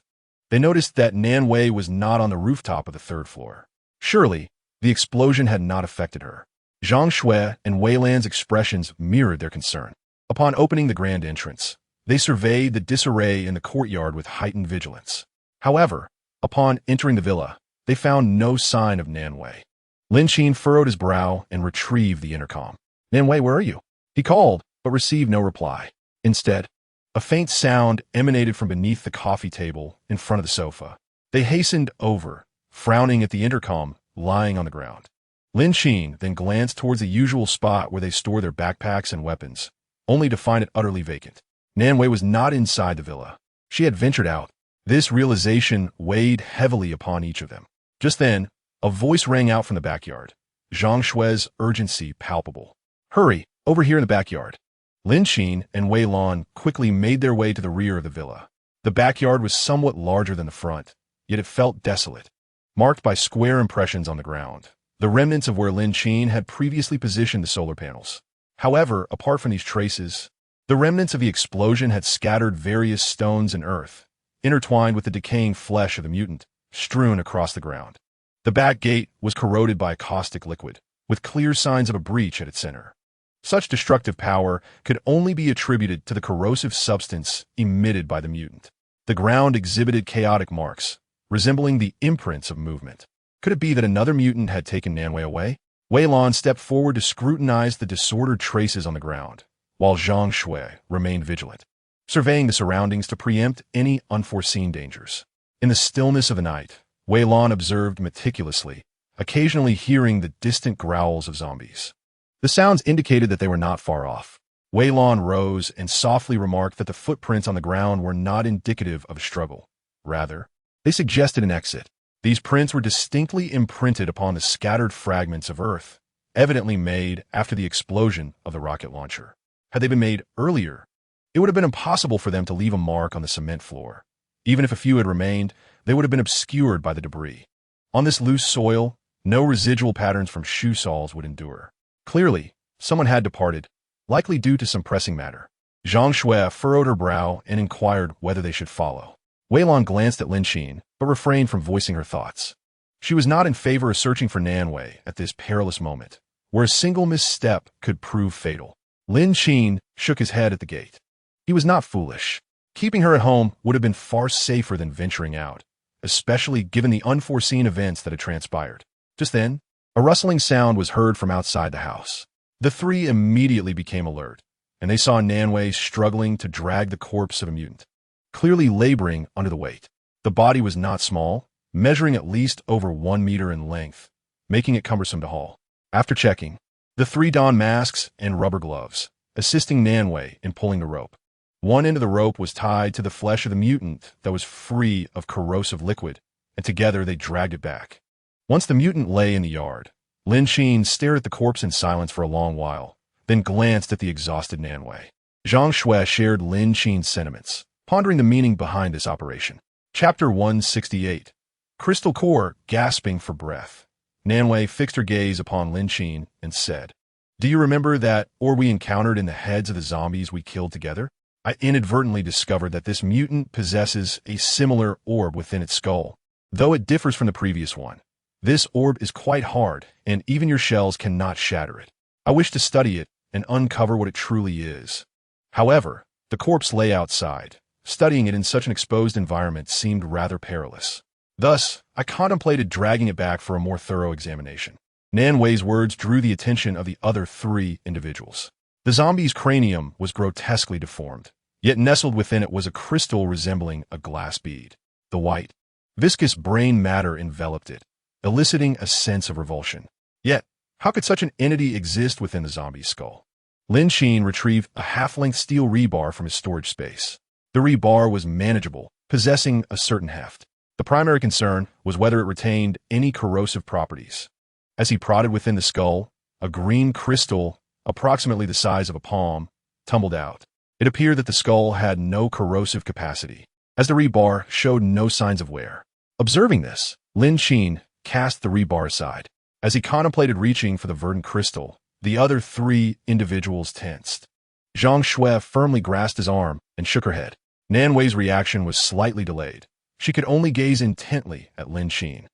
they noticed that Nanwei was not on the rooftop of the third floor. Surely, the explosion had not affected her. Zhang Shui and Wei Lan's expressions mirrored their concern. Upon opening the grand entrance, they surveyed the disarray in the courtyard with heightened vigilance. However, upon entering the villa, they found no sign of Nanwei. Lin Qin furrowed his brow and retrieved the intercom. "Nanwei, where are you?" He called, but received no reply. Instead, a faint sound emanated from beneath the coffee table in front of the sofa. They hastened over, frowning at the intercom lying on the ground. Lin Qin then glanced towards the usual spot where they store their backpacks and weapons, only to find it utterly vacant. Nanwei was not inside the villa. She had ventured out. This realization weighed heavily upon each of them. Just then, a voice rang out from the backyard, Zhang Shui's urgency palpable. "Hurry, over here in the backyard." Lin Qin and Wei Lan quickly made their way to the rear of the villa. The backyard was somewhat larger than the front, yet it felt desolate, marked by square impressions on the ground, the remnants of where Lin Qin had previously positioned the solar panels. However, apart from these traces, the remnants of the explosion had scattered various stones and earth, intertwined with the decaying flesh of the mutant, strewn across the ground. The back gate was corroded by a caustic liquid, with clear signs of a breach at its center. Such destructive power could only be attributed to the corrosive substance emitted by the mutant. The ground exhibited chaotic marks, resembling the imprints of movement. Could it be that another mutant had taken Nanwei away? Wei Lan stepped forward to scrutinize the disordered traces on the ground, while Zhang Shui remained vigilant, surveying the surroundings to preempt any unforeseen dangers. In the stillness of the night, Wei Lan observed meticulously, occasionally hearing the distant growls of zombies. The sounds indicated that they were not far off. Wei Lan rose and softly remarked that the footprints on the ground were not indicative of a struggle. Rather, they suggested an exit. These prints were distinctly imprinted upon the scattered fragments of earth, evidently made after the explosion of the rocket launcher. Had they been made earlier, it would have been impossible for them to leave a mark on the cement floor. Even if a few had remained, they would have been obscured by the debris. On this loose soil, no residual patterns from shoe soles would endure. Clearly, someone had departed, likely due to some pressing matter. Zhang Shui furrowed her brow and inquired whether they should follow. Wei Lan glanced at Lin Qin, but refrained from voicing her thoughts. She was not in favor of searching for Nanwei at this perilous moment, where a single misstep could prove fatal. Lin Qin shook his head at the gate. He was not foolish. Keeping her at home would have been far safer than venturing out, especially given the unforeseen events that had transpired. Just then, a rustling sound was heard from outside the house. The three immediately became alert, and they saw Nanwei struggling to drag the corpse of a mutant, clearly laboring under the weight. The body was not small, measuring at least over 1 meter in length, making it cumbersome to haul. After checking, the three donned masks and rubber gloves, assisting Nanwei in pulling the rope. One end of the rope was tied to the flesh of the mutant that was free of corrosive liquid, and together they dragged it back. Once the mutant lay in the yard, Lin Qin stared at the corpse in silence for a long while, then glanced at the exhausted Nanwei. Zhang Shui shared Lin Qin's sentiments, pondering the meaning behind this operation. Chapter 168. Crystal Core gasping for breath. Nanwei fixed her gaze upon Lin Qin and said, "Do you remember that orb we encountered in the heads of the zombies we killed together? I inadvertently discovered that this mutant possesses a similar orb within its skull, though it differs from the previous one. This orb is quite hard, and even your shells cannot shatter it. I wish to study it and uncover what it truly is." However, the corpse lay outside. Studying it in such an exposed environment seemed rather perilous. Thus, I contemplated dragging it back for a more thorough examination. Nanwei's words drew the attention of the other three individuals. The zombie's cranium was grotesquely deformed, yet nestled within it was a crystal resembling a glass bead. The white, viscous brain matter enveloped it, eliciting a sense of revulsion. Yet, how could such an entity exist within the zombie's skull? Lin Qin retrieved a half-length steel rebar from his storage space. The rebar was manageable, possessing a certain heft. The primary concern was whether it retained any corrosive properties. As he prodded within the skull, a green crystal, approximately the size of a palm, tumbled out. It appeared that the skull had no corrosive capacity, as the rebar showed no signs of wear. Observing this, Lin Qin cast the rebar aside. As he contemplated reaching for the verdant crystal, the other three individuals tensed. Zhang Shui firmly grasped his arm and shook her head. Nanwei's reaction was slightly delayed. She could only gaze intently at Lin Qin,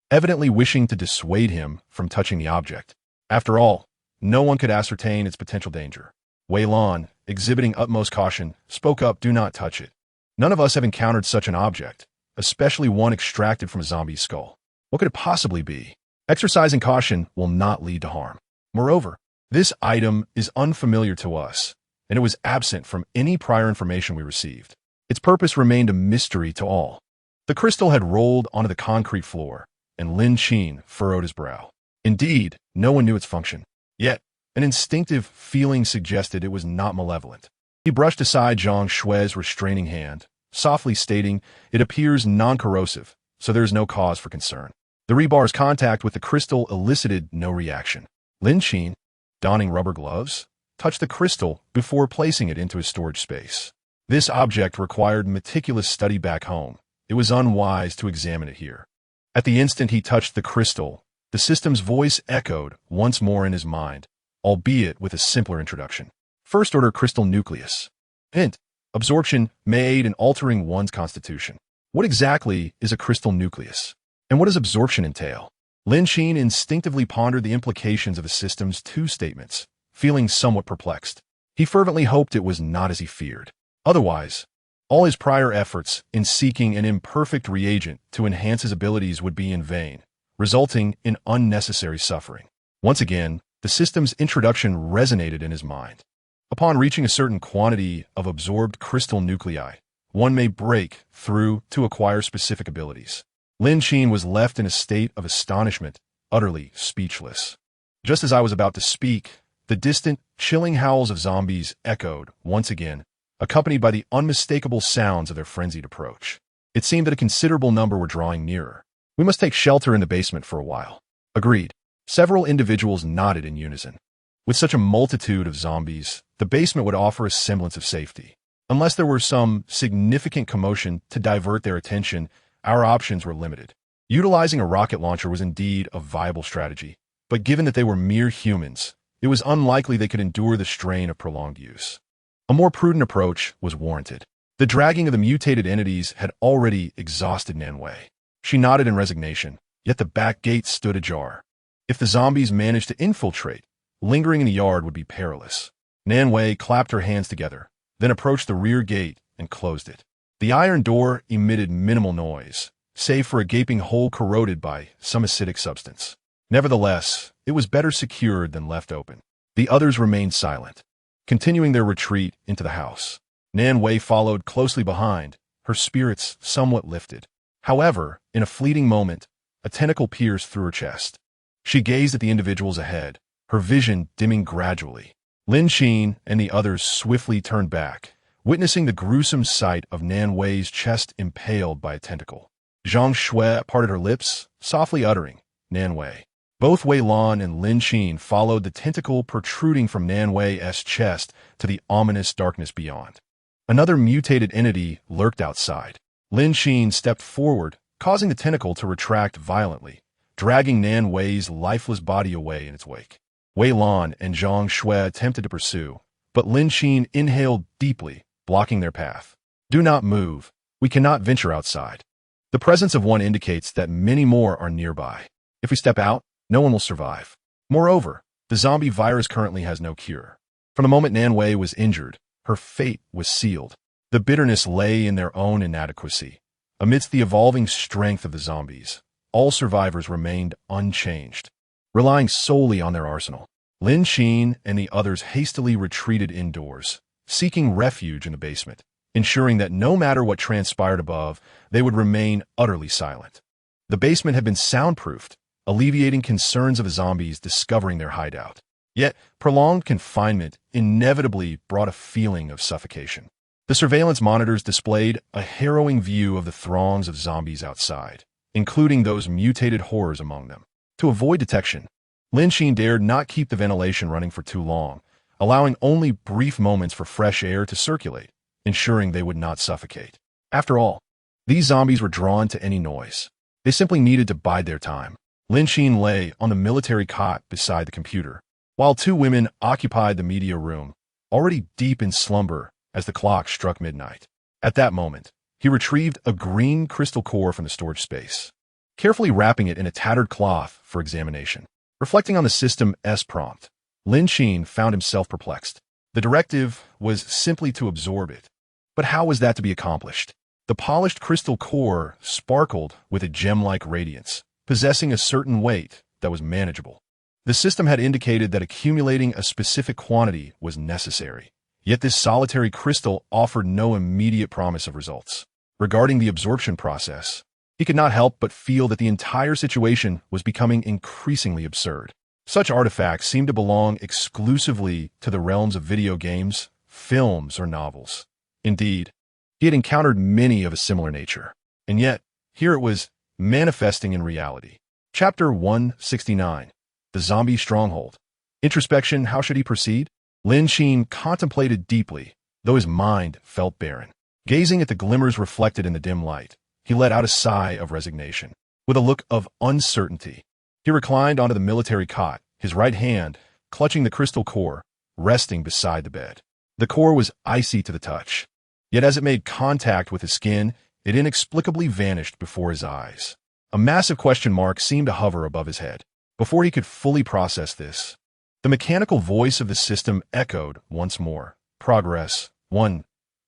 evidently wishing to dissuade him from touching the object. After all, no one could ascertain its potential danger. Wei Lan, exhibiting utmost caution, spoke up, "Do not touch it. None of us have encountered such an object, especially one extracted from a zombie's skull. What could it possibly be? Exercising caution will not lead to harm. Moreover, this item is unfamiliar to us, and it was absent from any prior information we received. Its purpose remained a mystery to all." The crystal had rolled onto the concrete floor, and Lin Qin furrowed his brow. Indeed, no one knew its function. Yet, an instinctive feeling suggested it was not malevolent. He brushed aside Zhang Shui's restraining hand, softly stating, "It appears non-corrosive, so there is no cause for concern." The rebar's contact with the crystal elicited no reaction. Lin Qin, donning rubber gloves, touched the crystal before placing it into his storage space. This object required meticulous study back home. It was unwise to examine it here. At the instant he touched the crystal, the system's voice echoed once more in his mind, albeit with a simpler introduction. First-order crystal nucleus. Hint: absorption may aid in altering one's constitution. What exactly is a crystal nucleus? And what does absorption entail? Lin Qin instinctively pondered the implications of the system's two statements, feeling somewhat perplexed. He fervently hoped it was not as he feared. Otherwise, all his prior efforts in seeking an imperfect reagent to enhance his abilities would be in vain, resulting in unnecessary suffering. Once again, the system's introduction resonated in his mind. Upon reaching a certain quantity of absorbed crystal nuclei, one may break through to acquire specific abilities. Lin Qin was left in a state of astonishment, utterly speechless. Just as I was about to speak, the distant, chilling howls of zombies echoed once again, accompanied by the unmistakable sounds of their frenzied approach. It seemed that a considerable number were drawing nearer. "We must take shelter in the basement for a while." "Agreed." Several individuals nodded in unison. With such a multitude of zombies, the basement would offer a semblance of safety. Unless there were some significant commotion to divert their attention, our options were limited. Utilizing a rocket launcher was indeed a viable strategy, but given that they were mere humans, it was unlikely they could endure the strain of prolonged use. A more prudent approach was warranted. The dragging of the mutated entities had already exhausted Nanwei. She nodded in resignation, yet the back gate stood ajar. If the zombies managed to infiltrate, lingering in the yard would be perilous. Nanwei clapped her hands together, then approached the rear gate and closed it. The iron door emitted minimal noise, save for a gaping hole corroded by some acidic substance. Nevertheless, it was better secured than left open. The others remained silent, continuing their retreat into the house. Nanwei followed closely behind, her spirits somewhat lifted. However, in a fleeting moment, a tentacle pierced through her chest. She gazed at the individuals ahead, her vision dimming gradually. Lin Qin and the others swiftly turned back, witnessing the gruesome sight of Nanwei's chest impaled by a tentacle. Zhang Shui parted her lips, softly uttering, "Nanwei." Both Wei Lan and Lin Qin followed the tentacle protruding from Nanwei's chest to the ominous darkness beyond. Another mutated entity lurked outside. Lin Qin stepped forward, causing the tentacle to retract violently, dragging Nanwei's lifeless body away in its wake. Wei Lan and Zhang Shui attempted to pursue, but Lin Qin inhaled deeply, blocking their path. "Do not move. We cannot venture outside. The presence of one indicates that many more are nearby. If we step out, no one will survive. Moreover, the zombie virus currently has no cure." From the moment Nanwei was injured, her fate was sealed. The bitterness lay in their own inadequacy. Amidst the evolving strength of the zombies, all survivors remained unchanged. Relying solely on their arsenal, Lin Qin and the others hastily retreated indoors, seeking refuge in the basement, ensuring that no matter what transpired above, they would remain utterly silent. The basement had been soundproofed, alleviating concerns of the zombies discovering their hideout. Yet, prolonged confinement inevitably brought a feeling of suffocation. The surveillance monitors displayed a harrowing view of the throngs of zombies outside, including those mutated horrors among them. To avoid detection, Lin Qin dared not keep the ventilation running for too long, allowing only brief moments for fresh air to circulate, ensuring they would not suffocate. After all, these zombies were drawn to any noise. They simply needed to bide their time. Lin Qin lay on the military cot beside the computer, while two women occupied the media room, already deep in slumber as the clock struck midnight. At that moment, he retrieved a green crystal core from the storage space, carefully wrapping it in a tattered cloth for examination. Reflecting on the system's prompt, Lin Qin found himself perplexed. The directive was simply to absorb it. But how was that to be accomplished? The polished crystal core sparkled with a gem-like radiance, possessing a certain weight that was manageable. The system had indicated that accumulating a specific quantity was necessary. Yet this solitary crystal offered no immediate promise of results. Regarding the absorption process, he could not help but feel that the entire situation was becoming increasingly absurd. Such artifacts seemed to belong exclusively to the realms of video games, films, or novels. Indeed, he had encountered many of a similar nature, and yet, here it was manifesting in reality. Chapter 169. The Zombie Stronghold. Introspection, how should he proceed? Lin Qin contemplated deeply, though his mind felt barren. Gazing at the glimmers reflected in the dim light, he let out a sigh of resignation. With a look of uncertainty, he reclined onto the military cot, his right hand, clutching the crystal core, resting beside the bed. The core was icy to the touch, yet as it made contact with his skin, it inexplicably vanished before his eyes. A massive question mark seemed to hover above his head. Before he could fully process this, the mechanical voice of the system echoed once more. "Progress 1.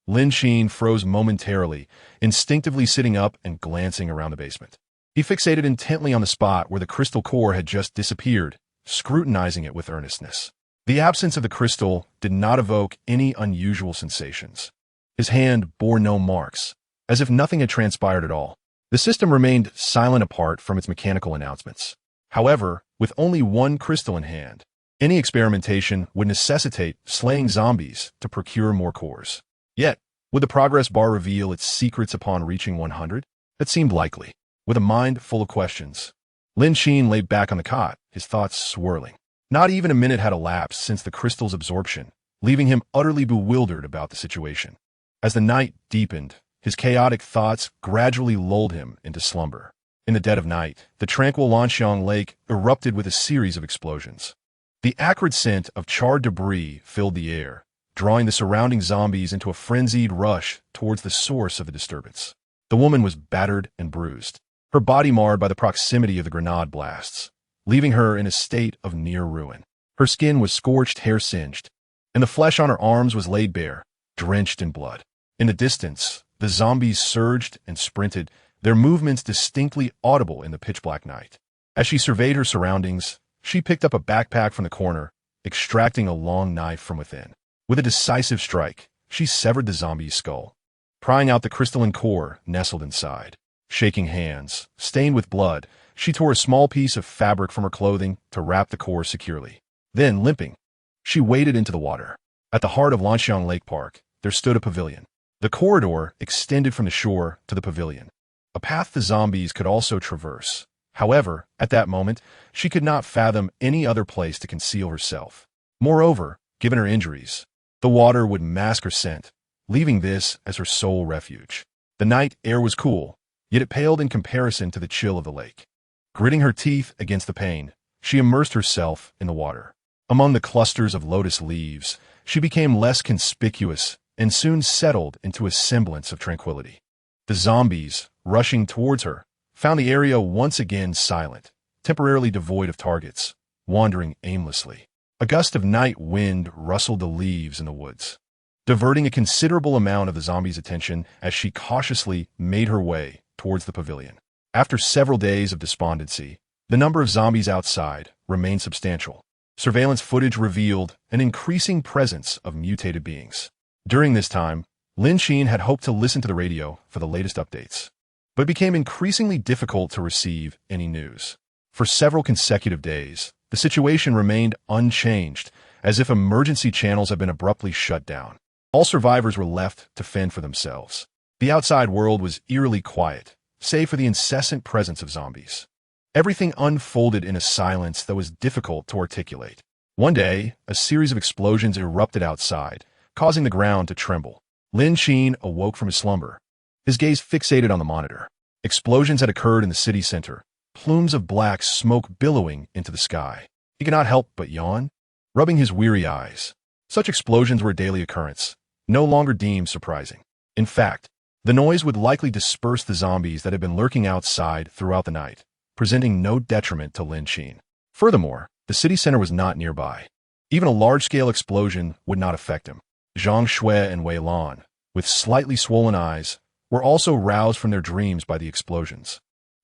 Lin Qin froze momentarily, instinctively sitting up and glancing around the basement. He fixated intently on the spot where the crystal core had just disappeared, scrutinizing it with earnestness. The absence of the crystal did not evoke any unusual sensations. His hand bore no marks, as if nothing had transpired at all. The system remained silent apart from its mechanical announcements. However, with only one crystal in hand, any experimentation would necessitate slaying zombies to procure more cores. Yet, would the progress bar reveal its secrets upon reaching 100? That seemed likely. With a mind full of questions, Lin Qin lay back on the cot, his thoughts swirling. Not even a minute had elapsed since the crystal's absorption, leaving him utterly bewildered about the situation. As the night deepened, his chaotic thoughts gradually lulled him into slumber. In the dead of night, the tranquil Lanxiang Lake erupted with a series of explosions. The acrid scent of charred debris filled the air, drawing the surrounding zombies into a frenzied rush towards the source of the disturbance. The woman was battered and bruised, her body marred by the proximity of the grenade blasts, leaving her in a state of near ruin. Her skin was scorched, hair singed, and the flesh on her arms was laid bare, drenched in blood. In the distance, the zombies surged and sprinted, their movements distinctly audible in the pitch-black night. As she surveyed her surroundings, she picked up a backpack from the corner, extracting a long knife from within. With a decisive strike, she severed the zombie's skull, prying out the crystalline core nestled inside. Shaking hands, stained with blood, she tore a small piece of fabric from her clothing to wrap the core securely. Then, limping, she waded into the water. At the heart of Lanxiang Lake Park, there stood a pavilion. The corridor extended from the shore to the pavilion, a path the zombies could also traverse. However, at that moment, she could not fathom any other place to conceal herself. Moreover, given her injuries, the water would mask her scent, leaving this as her sole refuge. The night air was cool, yet it paled in comparison to the chill of the lake. Gritting her teeth against the pain, she immersed herself in the water. Among the clusters of lotus leaves, she became less conspicuous and soon settled into a semblance of tranquility. The zombies, rushing towards her, found the area once again silent, temporarily devoid of targets, wandering aimlessly. A gust of night wind rustled the leaves in the woods, diverting a considerable amount of the zombies' attention as she cautiously made her way towards the pavilion. After several days of despondency, the number of zombies outside remained substantial. Surveillance footage revealed an increasing presence of mutated beings. During this time, Lin Qin had hoped to listen to the radio for the latest updates, but it became increasingly difficult to receive any news. For several consecutive days, the situation remained unchanged, as if emergency channels had been abruptly shut down. All survivors were left to fend for themselves. The outside world was eerily quiet, save for the incessant presence of zombies. Everything unfolded in a silence that was difficult to articulate. One day, a series of explosions erupted outside, causing the ground to tremble. Lin Qin awoke from his slumber, his gaze fixated on the monitor. Explosions had occurred in the city center, plumes of black smoke billowing into the sky. He could not help but yawn, rubbing his weary eyes. Such explosions were a daily occurrence, no longer deemed surprising. In fact, the noise would likely disperse the zombies that had been lurking outside throughout the night, presenting no detriment to Lin Qin. Furthermore, the city center was not nearby. Even a large-scale explosion would not affect him. Zhang Shui and Wei Lan, with slightly swollen eyes, were also roused from their dreams by the explosions.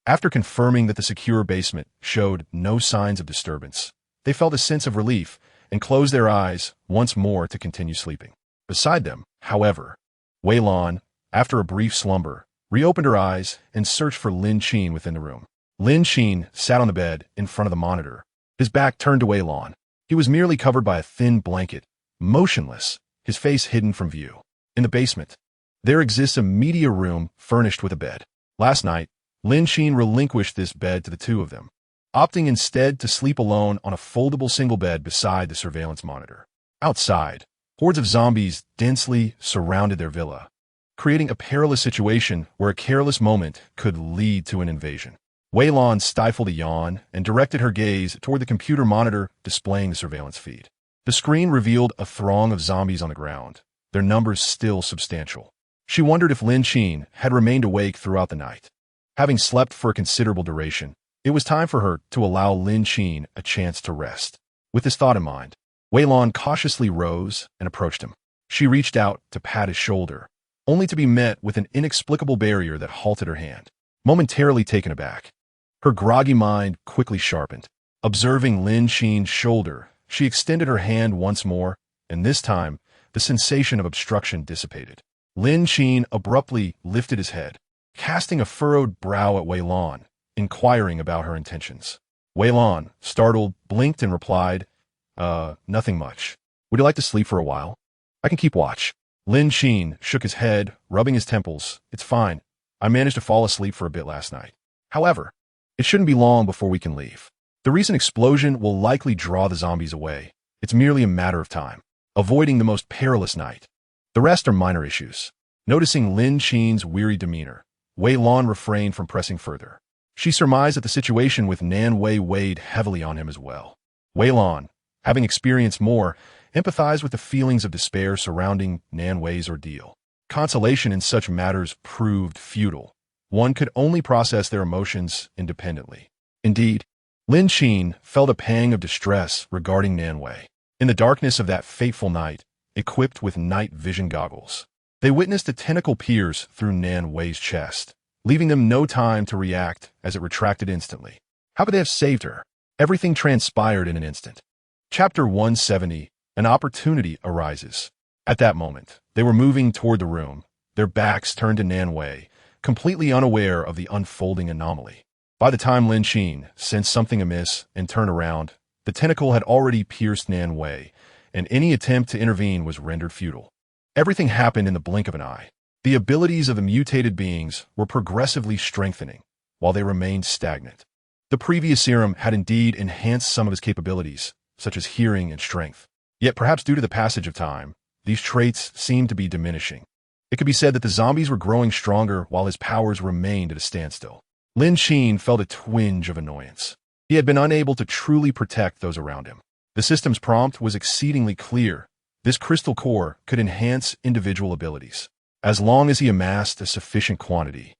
After confirming that the secure basement showed no signs of disturbance, they felt a sense of relief and closed their eyes once more to continue sleeping. Beside them, however, Wei Lan, after a brief slumber, reopened her eyes and searched for Lin Qin within the room. Lin Qin sat on the bed in front of the monitor, his back turned to Wei Lan. He was merely covered by a thin blanket, motionless, his face hidden from view. In the basement, there exists a media room furnished with a bed. Last night, Lin Qin relinquished this bed to the two of them, opting instead to sleep alone on a foldable single bed beside the surveillance monitor. Outside, hordes of zombies densely surrounded their villa, creating a perilous situation where a careless moment could lead to an invasion. Wei Lan stifled a yawn and directed her gaze toward the computer monitor displaying the surveillance feed. The screen revealed a throng of zombies on the ground, their numbers still substantial. She wondered if Lin Qin had remained awake throughout the night. Having slept for a considerable duration, it was time for her to allow Lin Qin a chance to rest. With this thought in mind, Wei Lan cautiously rose and approached him. She reached out to pat his shoulder, only to be met with an inexplicable barrier that halted her hand. Momentarily taken aback, her groggy mind quickly sharpened. Observing Lin Qin's shoulder, she extended her hand once more, and this time, the sensation of obstruction dissipated. Lin Qin abruptly lifted his head, casting a furrowed brow at Wei Lan, inquiring about her intentions. Wei Lan, startled, blinked and replied, nothing much. Would you like to sleep for a while? I can keep watch. Lin Qin shook his head, rubbing his temples. It's fine. I managed to fall asleep for a bit last night. However, It shouldn't be long before we can leave. The recent explosion will likely draw the zombies away. It's merely a matter of time. Avoiding the most perilous night. The rest are minor issues. Noticing Lin Qin's weary demeanor, Wei Lan refrained from pressing further. She surmised that the situation with Nan Wei weighed heavily on him as well. Wei Lan, having experienced more, empathized with the feelings of despair surrounding Nan Wei's ordeal. Consolation in such matters proved futile. One could only process their emotions independently. Indeed, Lin Qin felt a pang of distress regarding Nan Wei. In the darkness of that fateful night, equipped with night vision goggles, they witnessed a tentacle pierce through Nan Wei's chest, leaving them no time to react as it retracted instantly. How could they have saved her? Everything transpired in an instant. Chapter 170, An opportunity arises. At that moment, they were moving toward the room, their backs turned to Nan Wei, completely unaware of the unfolding anomaly. By the time Lin Qin sensed something amiss and turned around, the tentacle had already pierced Nan Wei, and any attempt to intervene was rendered futile. Everything happened in the blink of an eye. The abilities of the mutated beings were progressively strengthening, while they remained stagnant. The previous serum had indeed enhanced some of his capabilities, such as hearing and strength. Yet perhaps due to the passage of time, these traits seemed to be diminishing. It could be said that the zombies were growing stronger while his powers remained at a standstill. Lin Qin felt a twinge of annoyance. He had been unable to truly protect those around him. The system's prompt was exceedingly clear. This crystal core could enhance individual abilities. As long as he amassed a sufficient quantity,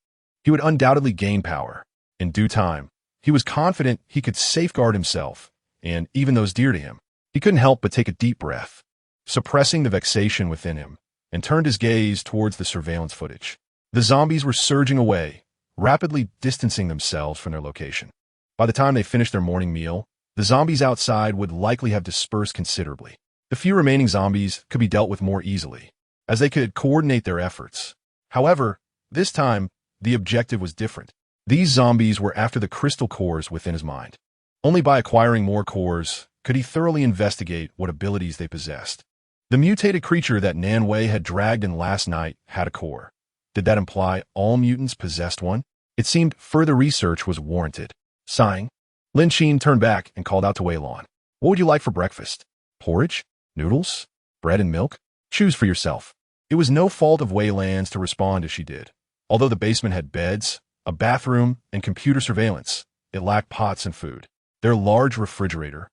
he would undoubtedly gain power. In due time, he was confident he could safeguard himself, and even those dear to him. He couldn't help but take a deep breath, suppressing the vexation within him, and turned his gaze towards the surveillance footage. The zombies were surging away, rapidly distancing themselves from their location. By the time they finished their morning meal, the zombies outside would likely have dispersed considerably. The few remaining zombies could be dealt with more easily, as they could coordinate their efforts. However, this time, the objective was different. These zombies were after the crystal cores within his mind. Only by acquiring more cores could he thoroughly investigate what abilities they possessed. The mutated creature that Nan Wei had dragged in last night had a core. Did that imply all mutants possessed one? It seemed further research was warranted. Sighing, Lin Qin turned back and called out to Wei Lan. What would you like for breakfast? Porridge? Noodles? Bread and milk? Choose for yourself. It was no fault of Wei Lan's to respond as she did. Although the basement had beds, a bathroom, and computer surveillance, it lacked pots and food. Their large refrigerator,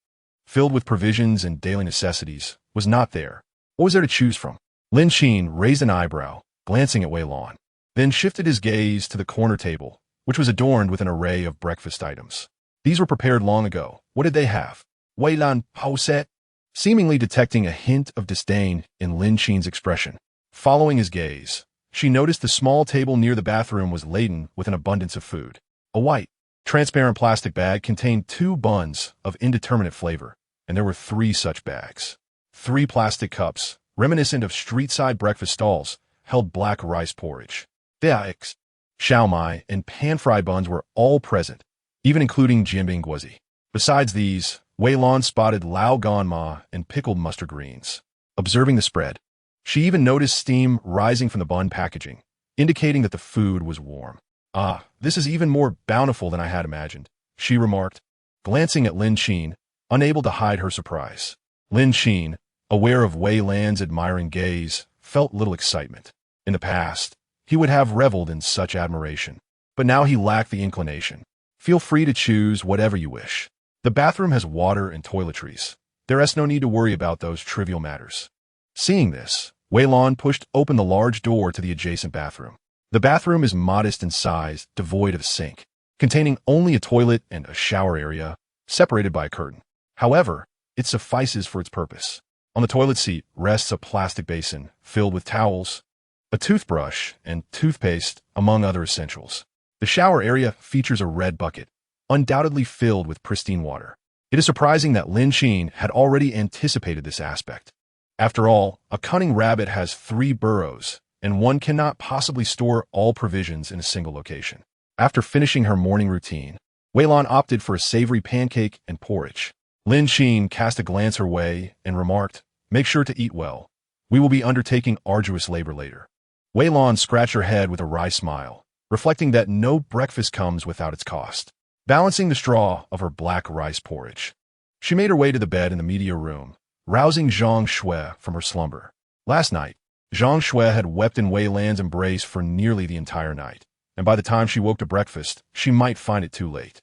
filled with provisions and daily necessities, was not there. What was there to choose from? Lin Qin raised an eyebrow, glancing at Wei Lan, then shifted his gaze to the corner table, which was adorned with an array of breakfast items. These were prepared long ago. What did they have? Wei Lan paused, seemingly detecting a hint of disdain in Lin Qin's expression. Following his gaze, she noticed the small table near the bathroom was laden with an abundance of food. A white, transparent plastic bag contained 2 buns of indeterminate flavor, and there were 3 such bags. 3 plastic cups, reminiscent of street-side breakfast stalls, held black rice porridge. The eggs, shao mai, and pan-fried buns were all present, even including jianbing guozi. Besides these, Wei Lan spotted lao gan ma and pickled mustard greens. Observing the spread, she even noticed steam rising from the bun packaging, indicating that the food was warm. Ah, this is even more bountiful than I had imagined, she remarked, glancing at Lin Qin, unable to hide her surprise. Lin Qin, aware of Wei Lan's admiring gaze, felt little excitement. In the past, he would have reveled in such admiration, but now he lacked the inclination. Feel free to choose whatever you wish. The bathroom has water and toiletries. There is no need to worry about those trivial matters. Seeing this, Wei Lan pushed open the large door to the adjacent bathroom. The bathroom is modest in size, devoid of a sink, containing only a toilet and a shower area, separated by a curtain. However, it suffices for its purpose. On the toilet seat rests a plastic basin filled with towels, a toothbrush, and toothpaste, among other essentials. The shower area features a red bucket, undoubtedly filled with pristine water. It is surprising that Lin Qin had already anticipated this aspect. After all, a cunning rabbit has 3 burrows, and one cannot possibly store all provisions in a single location. After finishing her morning routine, Wei Lan opted for a savory pancake and porridge. Lin Qin cast a glance her way and remarked, "Make sure to eat well. We will be undertaking arduous labor later." Wei Lan scratched her head with a wry smile, reflecting that no breakfast comes without its cost. balancing the straw of her black rice porridge. She made her way to the bed in the media room, rousing Zhang Shui from her slumber. Last night, Zhang Shui had wept in Wei Lan's embrace for nearly the entire night, and by the time she woke to breakfast, she might find it too late.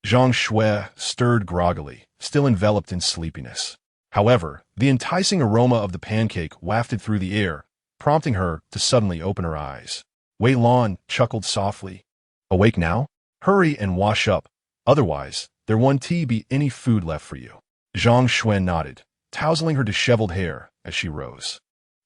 Zhang Shui stirred groggily, still enveloped in sleepiness. However, the enticing aroma of the pancake wafted through the air, prompting her to suddenly open her eyes. Wei Lan chuckled softly. Awake now? Hurry and wash up. Otherwise, there won't be any food left for you. Zhang Shui nodded, tousling her disheveled hair as she rose.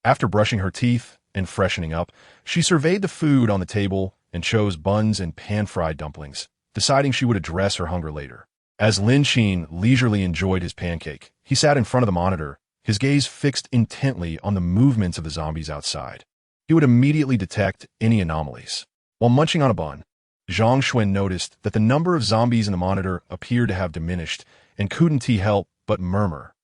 After brushing her teeth and freshening up, she surveyed the food on the table and chose buns and pan-fried dumplings, deciding she would address her hunger later. As Lin Qin leisurely enjoyed his pancake, he sat in front of the monitor, his gaze fixed intently on the movements of the zombies outside. He would immediately detect any anomalies. While munching on a bun, Zhang Shui noticed that the number of zombies in the monitor appeared to have diminished and couldn't help but murmur.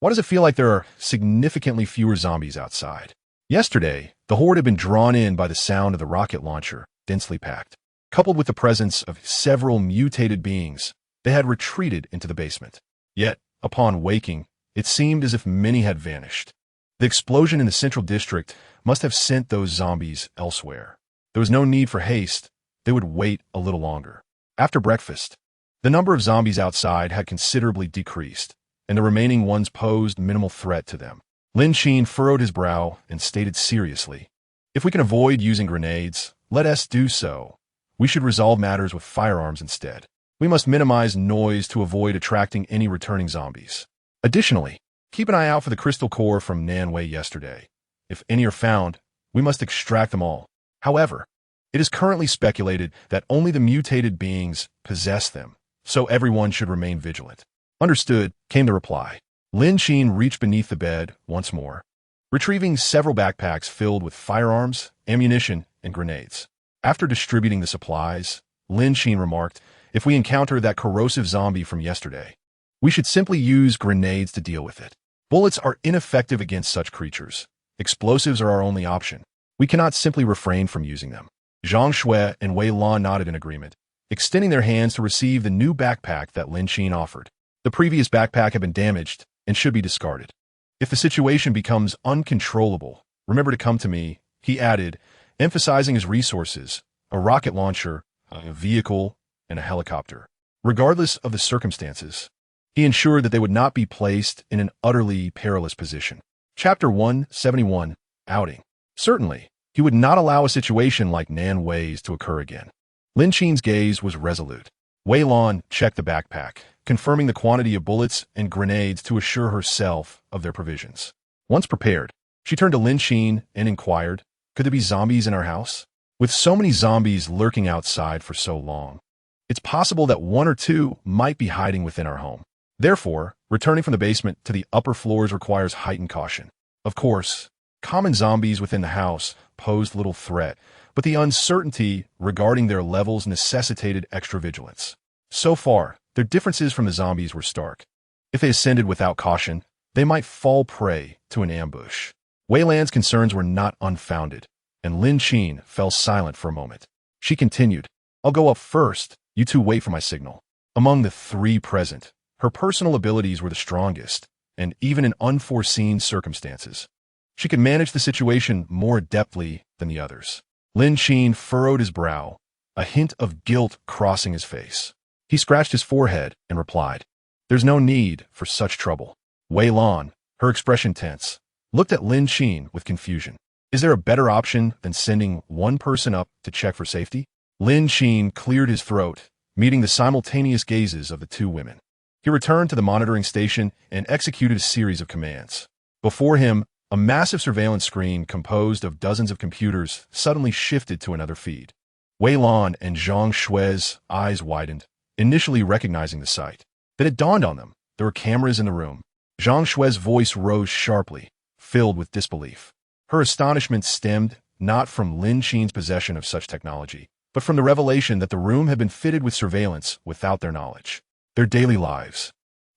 Why does it feel like there are significantly fewer zombies outside? Yesterday, the Hoard had been drawn in by the sound of the rocket launcher, densely packed. Coupled with the presence of several mutated beings, they had retreated into the basement. Yet, upon waking, it seemed as if many had vanished. The explosion in the central district must have sent those zombies elsewhere. There was no need for haste. They would wait a little longer. After breakfast, the number of zombies outside had considerably decreased, and the remaining ones posed minimal threat to them. Lin Qin furrowed his brow and stated seriously, "If we can avoid using grenades, let us do so. We should resolve matters with firearms instead. We must minimize noise to avoid attracting any returning zombies. Additionally, keep an eye out for the crystal core from Nanwei yesterday. If any are found, we must extract them all. However, it is currently speculated that only the mutated beings possess them, so everyone should remain vigilant." "Understood," came the reply. Lin Qin reached beneath the bed once more, retrieving several backpacks filled with firearms, ammunition, and grenades. After distributing the supplies, Lin Qin remarked, "If we encounter that corrosive zombie from yesterday, we should simply use grenades to deal with it. Bullets are ineffective against such creatures. Explosives are our only option. We cannot simply refrain from using them." Zhang Shui and Wei Lan nodded in agreement, extending their hands to receive the new backpack that Lin Qin offered. The previous backpack had been damaged and should be discarded. "If the situation becomes uncontrollable, remember to come to me," he added, emphasizing his resources: a rocket launcher, a vehicle, and a helicopter. Regardless of the circumstances, he ensured that they would not be placed in an utterly perilous position. Chapter 171, Outing. Certainly, he would not allow a situation like Nanwei's to occur again. Lin Qin's gaze was resolute. Wei Lan checked the backpack, confirming the quantity of bullets and grenades to assure herself of their provisions. Once prepared, she turned to Lin Qin and inquired, "Could there be zombies in our house? With so many zombies lurking outside for so long, it's possible that one or two might be hiding within our home. Therefore, returning from the basement to the upper floors requires heightened caution. Of course, common zombies within the house posed little threat, but the uncertainty regarding their levels necessitated extra vigilance. So far, their differences from the zombies were stark. If they ascended without caution, they might fall prey to an ambush." Wei Lan's concerns were not unfounded, and Lin Qin fell silent for a moment. She continued, "I'll go up first. You two wait for my signal." Among the three present, her personal abilities were the strongest, and even in unforeseen circumstances, she could manage the situation more adeptly than the others. Lin Qin furrowed his brow, a hint of guilt crossing his face. He scratched his forehead and replied, "There's no need for such trouble." Wei Lan, her expression tense, looked at Lin Qin with confusion. "Is there a better option than sending one person up to check for safety?" Lin Qin cleared his throat, meeting the simultaneous gazes of the two women. He returned to the monitoring station and executed a series of commands. Before him, a massive surveillance screen composed of dozens of computers suddenly shifted to another feed. Wei Lan and Zhang Shui's eyes widened, initially recognizing the sight. Then it dawned on them. There were cameras in the room. Zhang Shui's voice rose sharply, filled with disbelief. Her astonishment stemmed not from Lin Qin's possession of such technology, but from the revelation that the room had been fitted with surveillance without their knowledge. Their daily lives,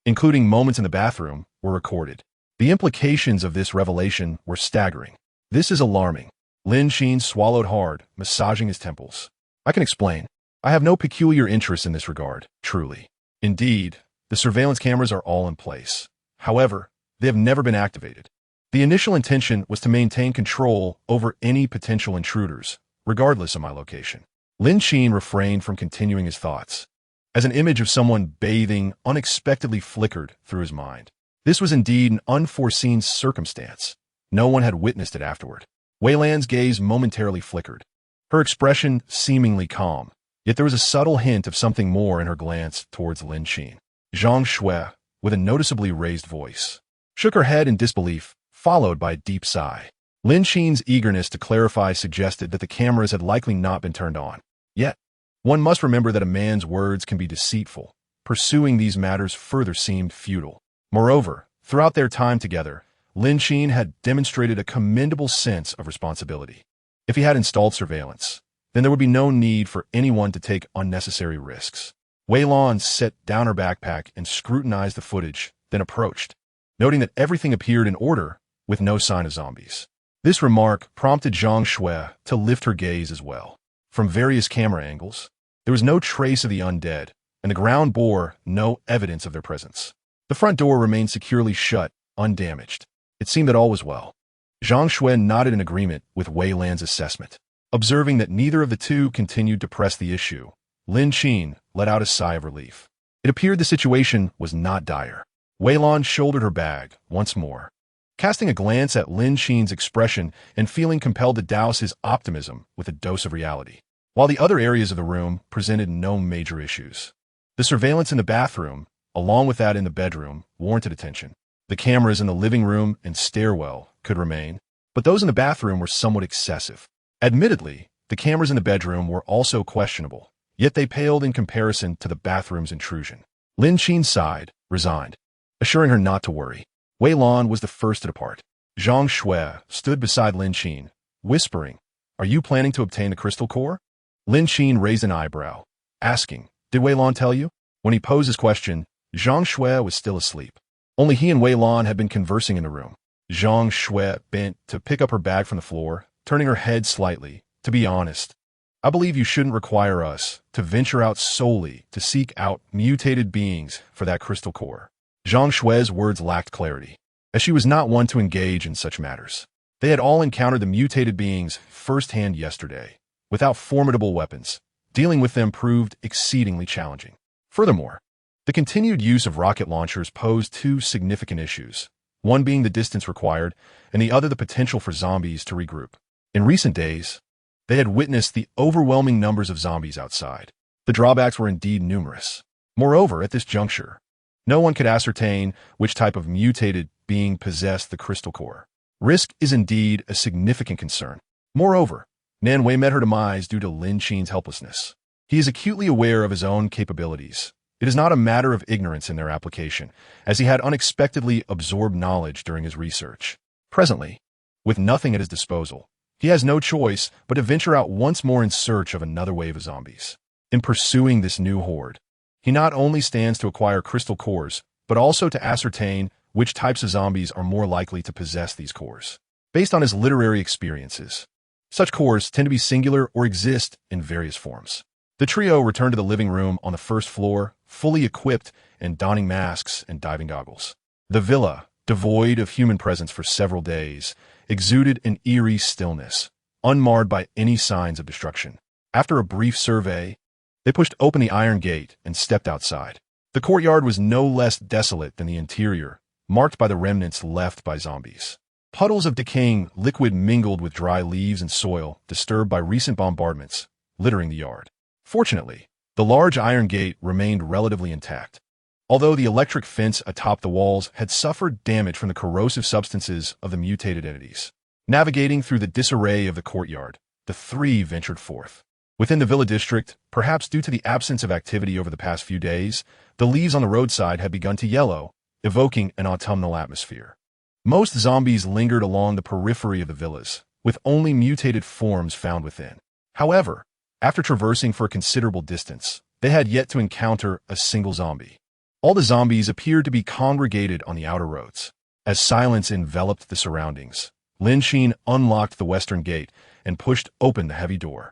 including moments in the bathroom, were recorded. The implications of this revelation were staggering. "This is alarming." Lin Qin swallowed hard, massaging his temples. "I can explain. I have no peculiar interest in this regard, truly. Indeed, the surveillance cameras are all in place. However, they have never been activated. The initial intention was to maintain control over any potential intruders, regardless of my location. Lin Qin refrained from continuing his thoughts, as an image of someone bathing unexpectedly flickered through his mind. This was indeed an unforeseen circumstance. No one had witnessed it afterward. Wei Lan's gaze momentarily flickered, her expression seemingly calm, yet there was a subtle hint of something more in her glance towards Lin Qin. Zhang Shui, with a noticeably raised voice, shook her head in disbelief, followed by a deep sigh. Lin Qin's eagerness to clarify suggested that the cameras had likely not been turned on. Yet, one must remember that a man's words can be deceitful. Pursuing these matters further seemed futile. Moreover, throughout their time together, Lin Qin had demonstrated a commendable sense of responsibility. If he had installed surveillance, then there would be no need for anyone to take unnecessary risks. Wei Lan set down her backpack and scrutinized the footage, then approached, noting that everything appeared in order with no sign of zombies. This remark prompted Zhang Shui to lift her gaze as well. From various camera angles, there was no trace of the undead, and the ground bore no evidence of their presence. The front door remained securely shut, undamaged. It seemed that all was well. Zhang Shui nodded in agreement with Wei Lan's assessment. Observing that neither of the two continued to press the issue, Lin Qin let out a sigh of relief. It appeared the situation was not dire. Wei Lan shouldered her bag once more, casting a glance at Lin Qin's expression and feeling compelled to douse his optimism with a dose of reality. While the other areas of the room presented no major issues, the surveillance in the bathroom, along with that in the bedroom, warranted attention. The cameras in the living room and stairwell could remain, but those in the bathroom were somewhat excessive. Admittedly, the cameras in the bedroom were also questionable, yet they paled in comparison to the bathroom's intrusion. Lin Qin sighed, resigned, assuring her not to worry. Wei Lan was the first to depart. Zhang Shui stood beside Lin Qin, whispering, "Are you planning to obtain the crystal core?" Lin Qin raised an eyebrow, asking, "Did Wei Lan tell you?" When he posed his question, Zhang Shui was still asleep. Only he and Wei Lan had been conversing in the room. Zhang Shui bent to pick up her bag from the floor, turning her head slightly. "To be honest, I believe you shouldn't require us to venture out solely to seek out mutated beings for that crystal core." Zhang Shui's words lacked clarity, as she was not one to engage in such matters. They had all encountered the mutated beings firsthand yesterday, without formidable weapons. Dealing with them proved exceedingly challenging. Furthermore, the continued use of rocket launchers posed two significant issues, one being the distance required, and the other the potential for zombies to regroup. In recent days, they had witnessed the overwhelming numbers of zombies outside. The drawbacks were indeed numerous. Moreover, at this juncture, no one could ascertain which type of mutated being possessed the crystal core. Risk is indeed a significant concern. Moreover, Nan Wei met her demise due to Lin Qin's helplessness. He is acutely aware of his own capabilities. It is not a matter of ignorance in their application, as he had unexpectedly absorbed knowledge during his research. Presently, with nothing at his disposal, he has no choice but to venture out once more in search of another wave of zombies. In pursuing this new horde, he not only stands to acquire crystal cores, but also to ascertain which types of zombies are more likely to possess these cores. Based on his literary experiences, such cores tend to be singular or exist in various forms. The trio returned to the living room on the first floor, fully equipped and donning masks and diving goggles. The villa, devoid of human presence for several days, exuded an eerie stillness, unmarred by any signs of destruction. After a brief survey, they pushed open the iron gate and stepped outside. The courtyard was no less desolate than the interior, marked by the remnants left by zombies. Puddles of decaying liquid mingled with dry leaves and soil, disturbed by recent bombardments, littering the yard. Fortunately, the large iron gate remained relatively intact, although the electric fence atop the walls had suffered damage from the corrosive substances of the mutated entities. Navigating through the disarray of the courtyard, the three ventured forth. Within the villa district, perhaps due to the absence of activity over the past few days, the leaves on the roadside had begun to yellow, evoking an autumnal atmosphere. Most zombies lingered along the periphery of the villas, with only mutated forms found within. However, after traversing for a considerable distance, they had yet to encounter a single zombie. All the zombies appeared to be congregated on the outer roads. As silence enveloped the surroundings, Lin Qin unlocked the western gate and pushed open the heavy door.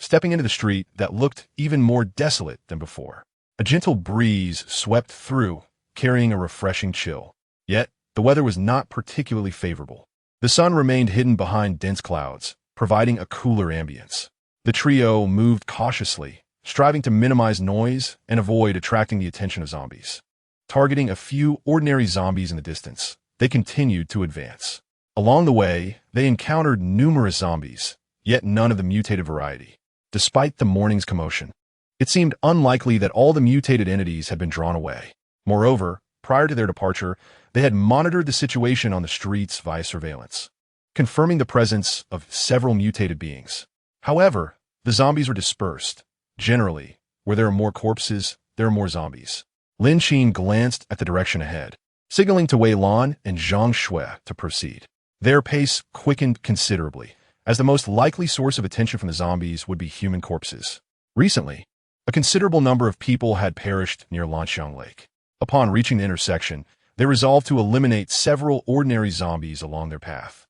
stepping into the street that looked even more desolate than before. A gentle breeze swept through, carrying a refreshing chill. Yet, the weather was not particularly favorable. The sun remained hidden behind dense clouds, providing a cooler ambience. The trio moved cautiously, striving to minimize noise and avoid attracting the attention of zombies. Targeting a few ordinary zombies in the distance, they continued to advance. Along the way, they encountered numerous zombies, yet none of the mutated variety. Despite the morning's commotion, it seemed unlikely that all the mutated entities had been drawn away. Moreover, prior to their departure, they had monitored the situation on the streets via surveillance, confirming the presence of several mutated beings. However, the zombies were dispersed. Generally, where there are more corpses, there are more zombies. Lin Qin glanced at the direction ahead, signaling to Wei Lan and Zhang Shui to proceed. Their pace quickened considerably, as the most likely source of attention from the zombies would be human corpses. Recently, a considerable number of people had perished near Lanxiang Lake. Upon reaching the intersection, they resolved to eliminate several ordinary zombies along their path.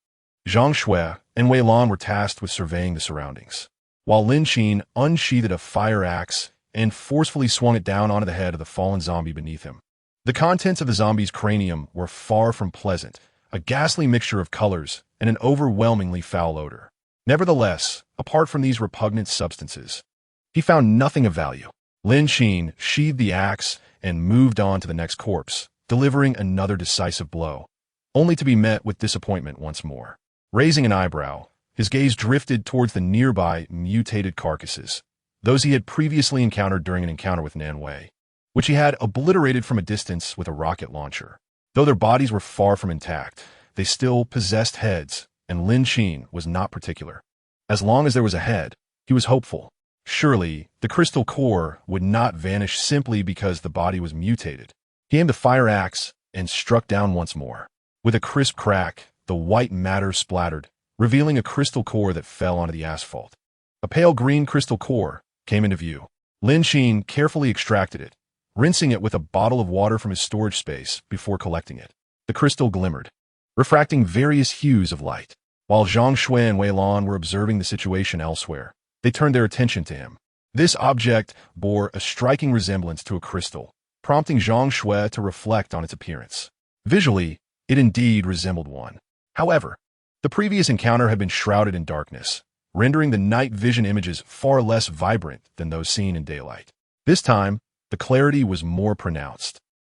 Zhang Shui and Wei Lan were tasked with surveying the surroundings, while Lin Qin unsheathed a fire axe and forcefully swung it down onto the head of the fallen zombie beneath him. The contents of the zombie's cranium were far from pleasant, a ghastly mixture of colors and an overwhelmingly foul odor. Nevertheless, apart from these repugnant substances, he found nothing of value. Lin Qin sheathed the axe and moved on to the next corpse, delivering another decisive blow, only to be met with disappointment once more. Raising an eyebrow, his gaze drifted towards the nearby mutated carcasses, those he had previously encountered during an encounter with Nan Wei, which he had obliterated from a distance with a rocket launcher. Though their bodies were far from intact, they still possessed heads, and Lin Qin was not particular. As long as there was a head, he was hopeful. Surely, the crystal core would not vanish simply because the body was mutated. He aimed the fire axe and struck down once more. With a crisp crack, the white matter splattered, revealing a crystal core that fell onto the asphalt. A pale green crystal core came into view. Lin Qin carefully extracted it, rinsing it with a bottle of water from his storage space before collecting it. The crystal glimmered, refracting various hues of light. While Zhang Shui and Wei Lan were observing the situation elsewhere, they turned their attention to him. This object bore a striking resemblance to a crystal, prompting Zhang Shui to reflect on its appearance. Visually, it indeed resembled one. However, the previous encounter had been shrouded in darkness, rendering the night vision images far less vibrant than those seen in daylight. This time, the clarity was more pronounced.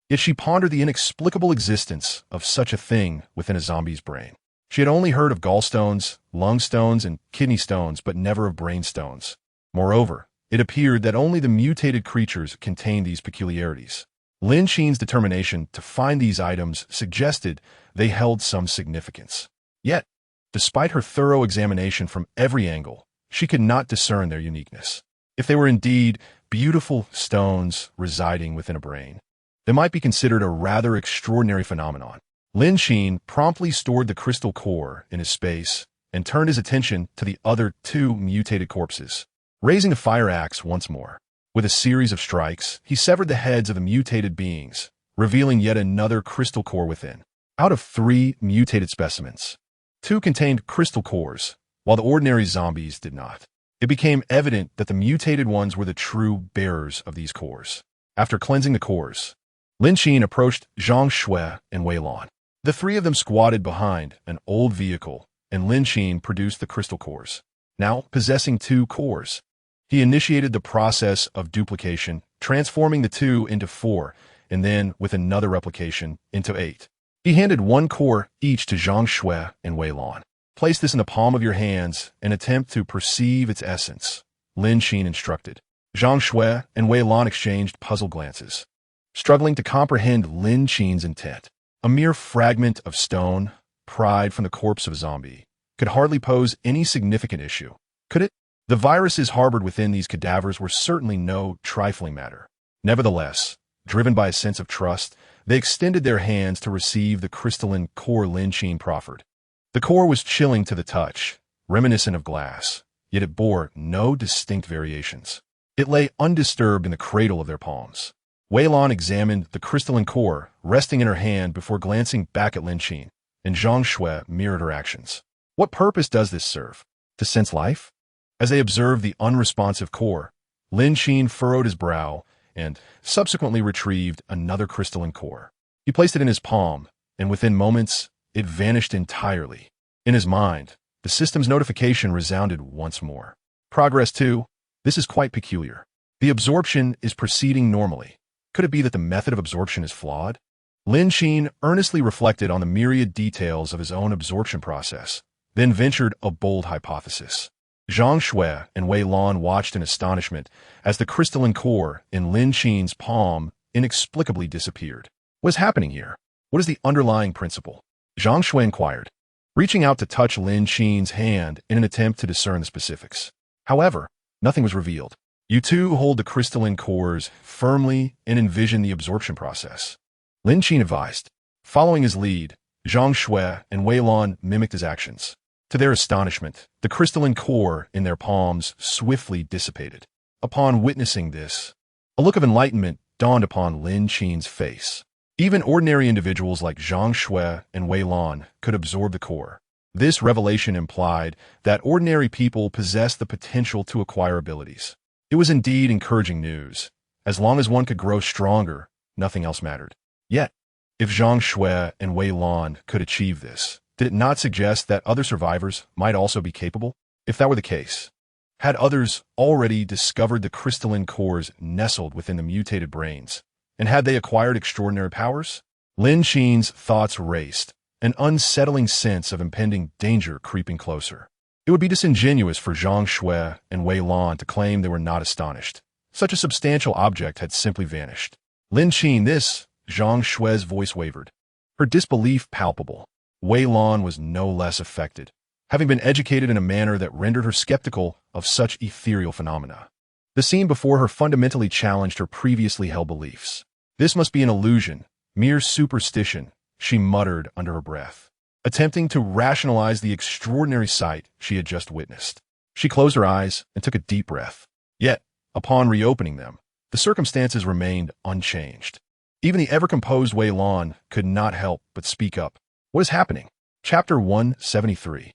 Yet she pondered the inexplicable existence of such a thing within a zombie's brain. She had only heard of gallstones, lung stones, and kidney stones, but never of brain stones. Moreover, it appeared that only the mutated creatures contained these peculiarities. Lin Qin's determination to find these items suggested they held some significance. Yet, despite her thorough examination from every angle, she could not discern their uniqueness. If they were indeed beautiful stones residing within a brain, they might be considered a rather extraordinary phenomenon. Lin Qin promptly stored the crystal core in his space and turned his attention to the other two mutated corpses. Raising the fire axe once more, with a series of strikes, he severed the heads of the mutated beings, revealing yet another crystal core within. Out of 3 mutated specimens, 2 contained crystal cores, while the ordinary zombies did not. It became evident that the mutated ones were the true bearers of these cores. After cleansing the cores, Lin Qin approached Zhang Shui and Wei Lan. The 3 of them squatted behind an old vehicle, and Lin Qin produced the crystal cores. Now, possessing 2 cores, he initiated the process of duplication, transforming the 2 into 4, and then, with another replication, into 8. He handed 1 core each to Zhang Shui and Wei Lan. Place this in the palm of your hands and attempt to perceive its essence, Lin Qin instructed. Zhang Shui and Wei Lan exchanged puzzled glances, struggling to comprehend Lin Qin's intent. A mere fragment of stone, pried from the corpse of a zombie, could hardly pose any significant issue, could it? The viruses harbored within these cadavers were certainly no trifling matter. Nevertheless, driven by a sense of trust, they extended their hands to receive the crystalline core Lin Qin proffered. The core was chilling to the touch, reminiscent of glass, yet it bore no distinct variations. It lay undisturbed in the cradle of their palms. Wei Lan examined the crystalline core resting in her hand before glancing back at Lin Qin, and Zhang Shui mirrored her actions. What purpose does this serve? To sense life? As they observed the unresponsive core, Lin Qin furrowed his brow and subsequently retrieved another crystalline core. He placed it in his palm, and within moments, it vanished entirely. In his mind, the system's notification resounded once more. Progress 2. This is quite peculiar. The absorption is proceeding normally. Could it be that the method of absorption is flawed? Lin Qin earnestly reflected on the myriad details of his own absorption process, then ventured a bold hypothesis. Zhang Shui and Wei Lan watched in astonishment as the crystalline core in Lin Qin's palm inexplicably disappeared. What is happening here? What is the underlying principle? Zhang Shui inquired, reaching out to touch Lin Qin's hand in an attempt to discern the specifics. However, nothing was revealed. You two hold the crystalline cores firmly and envision the absorption process, Lin Qin advised. Following his lead, Zhang Shui and Wei Lan mimicked his actions. To their astonishment, the crystalline core in their palms swiftly dissipated. Upon witnessing this, a look of enlightenment dawned upon Lin Qin's face. Even ordinary individuals like Zhang Shui and Wei Lan could absorb the core. This revelation implied that ordinary people possess the potential to acquire abilities. It was indeed encouraging news. As long as one could grow stronger, nothing else mattered. Yet, if Zhang Shui and Wei Lan could achieve this, did it not suggest that other survivors might also be capable? If that were the case, had others already discovered the crystalline cores nestled within the mutated brains, and had they acquired extraordinary powers? Lin Qin's thoughts raced, an unsettling sense of impending danger creeping closer. It would be disingenuous for Zhang Shui and Wei Lan to claim they were not astonished. Such a substantial object had simply vanished. Lin Qin, this, Zhang Shui's voice wavered, her disbelief palpable. Wei Lan was no less affected, having been educated in a manner that rendered her skeptical of such ethereal phenomena. The scene before her fundamentally challenged her previously held beliefs. This must be an illusion, mere superstition, she muttered under her breath, attempting to rationalize the extraordinary sight she had just witnessed. She closed her eyes and took a deep breath. Yet, upon reopening them, the circumstances remained unchanged. Even the ever-composed Wei Lan could not help but speak up. What is happening? Chapter 173.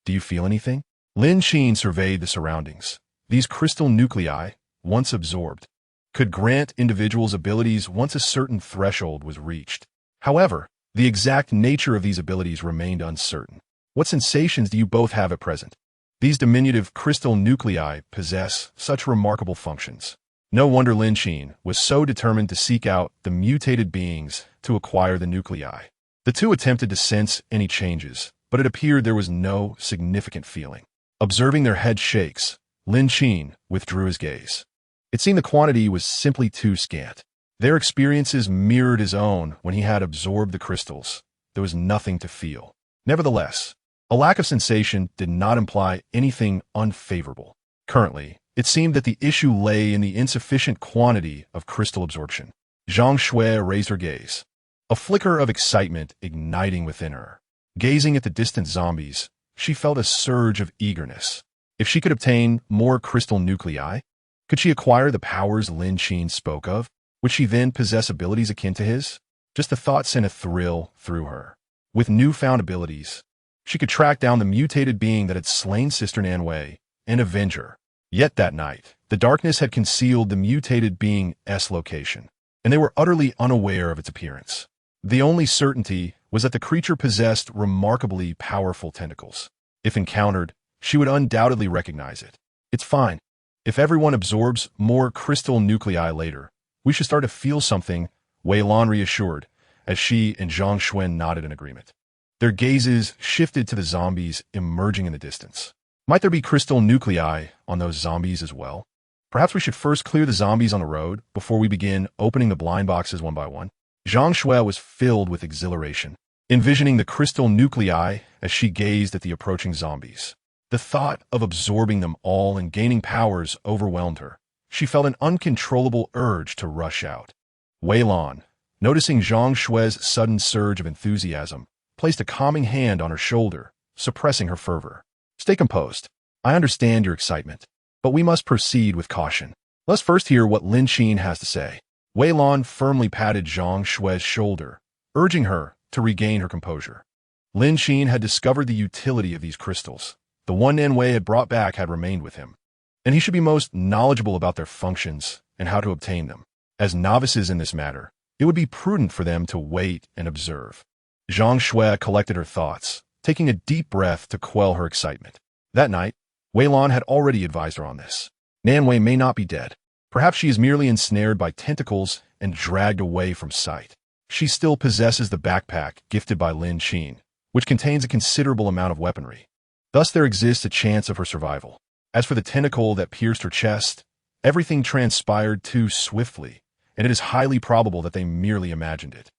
Do you feel anything? Lin Qin surveyed the surroundings. These crystal nuclei, once absorbed, could grant individuals abilities once a certain threshold was reached. However, the exact nature of these abilities remained uncertain. What sensations do you both have at present? These diminutive crystal nuclei possess such remarkable functions. No wonder Lin Qin was so determined to seek out the mutated beings to acquire the nuclei. The two attempted to sense any changes, but it appeared there was no significant feeling. Observing their head shakes, Lin Qin withdrew his gaze. It seemed the quantity was simply too scant. Their experiences mirrored his own when he had absorbed the crystals. There was nothing to feel. Nevertheless, a lack of sensation did not imply anything unfavorable. Currently, it seemed that the issue lay in the insufficient quantity of crystal absorption. Zhang Shui raised her gaze, a flicker of excitement igniting within her. Gazing at the distant zombies, she felt a surge of eagerness. If she could obtain more crystal nuclei, could she acquire the powers Lin Qin spoke of? Would she then possess abilities akin to his? Just the thought sent a thrill through her. With newfound abilities, she could track down the mutated being that had slain Sister Nanwei and avenge her. Yet that night, the darkness had concealed the mutated being's location, and they were utterly unaware of its appearance. The only certainty was that the creature possessed remarkably powerful tentacles. If encountered, she would undoubtedly recognize it. It's fine. If everyone absorbs more crystal nuclei later, we should start to feel something, Wei Lan reassured, as she and Zhang Shui nodded in agreement. Their gazes shifted to the zombies emerging in the distance. Might there be crystal nuclei on those zombies as well? Perhaps we should first clear the zombies on the road before we begin opening the blind boxes one by one. Zhang Shui was filled with exhilaration, envisioning the crystal nuclei as she gazed at the approaching zombies. The thought of absorbing them all and gaining powers overwhelmed her. She felt an uncontrollable urge to rush out. Wei Lan, noticing Zhang Shui's sudden surge of enthusiasm, placed a calming hand on her shoulder, suppressing her fervor. Stay composed. I understand your excitement, but we must proceed with caution. Let's first hear what Lin Qin has to say. Wei Lan firmly patted Zhang Shui's shoulder, urging her to regain her composure. Lin Qin had discovered the utility of these crystals. The one Nanwei had brought back had remained with him, and he should be most knowledgeable about their functions and how to obtain them. As novices in this matter, it would be prudent for them to wait and observe. Zhang Shui collected her thoughts, taking a deep breath to quell her excitement. That night, Wei Lan had already advised her on this. Nanwei may not be dead. Perhaps she is merely ensnared by tentacles and dragged away from sight. She still possesses the backpack gifted by Lin Qin, which contains a considerable amount of weaponry. Thus there exists a chance of her survival. As for the tentacle that pierced her chest, everything transpired too swiftly, and it is highly probable that they merely imagined it.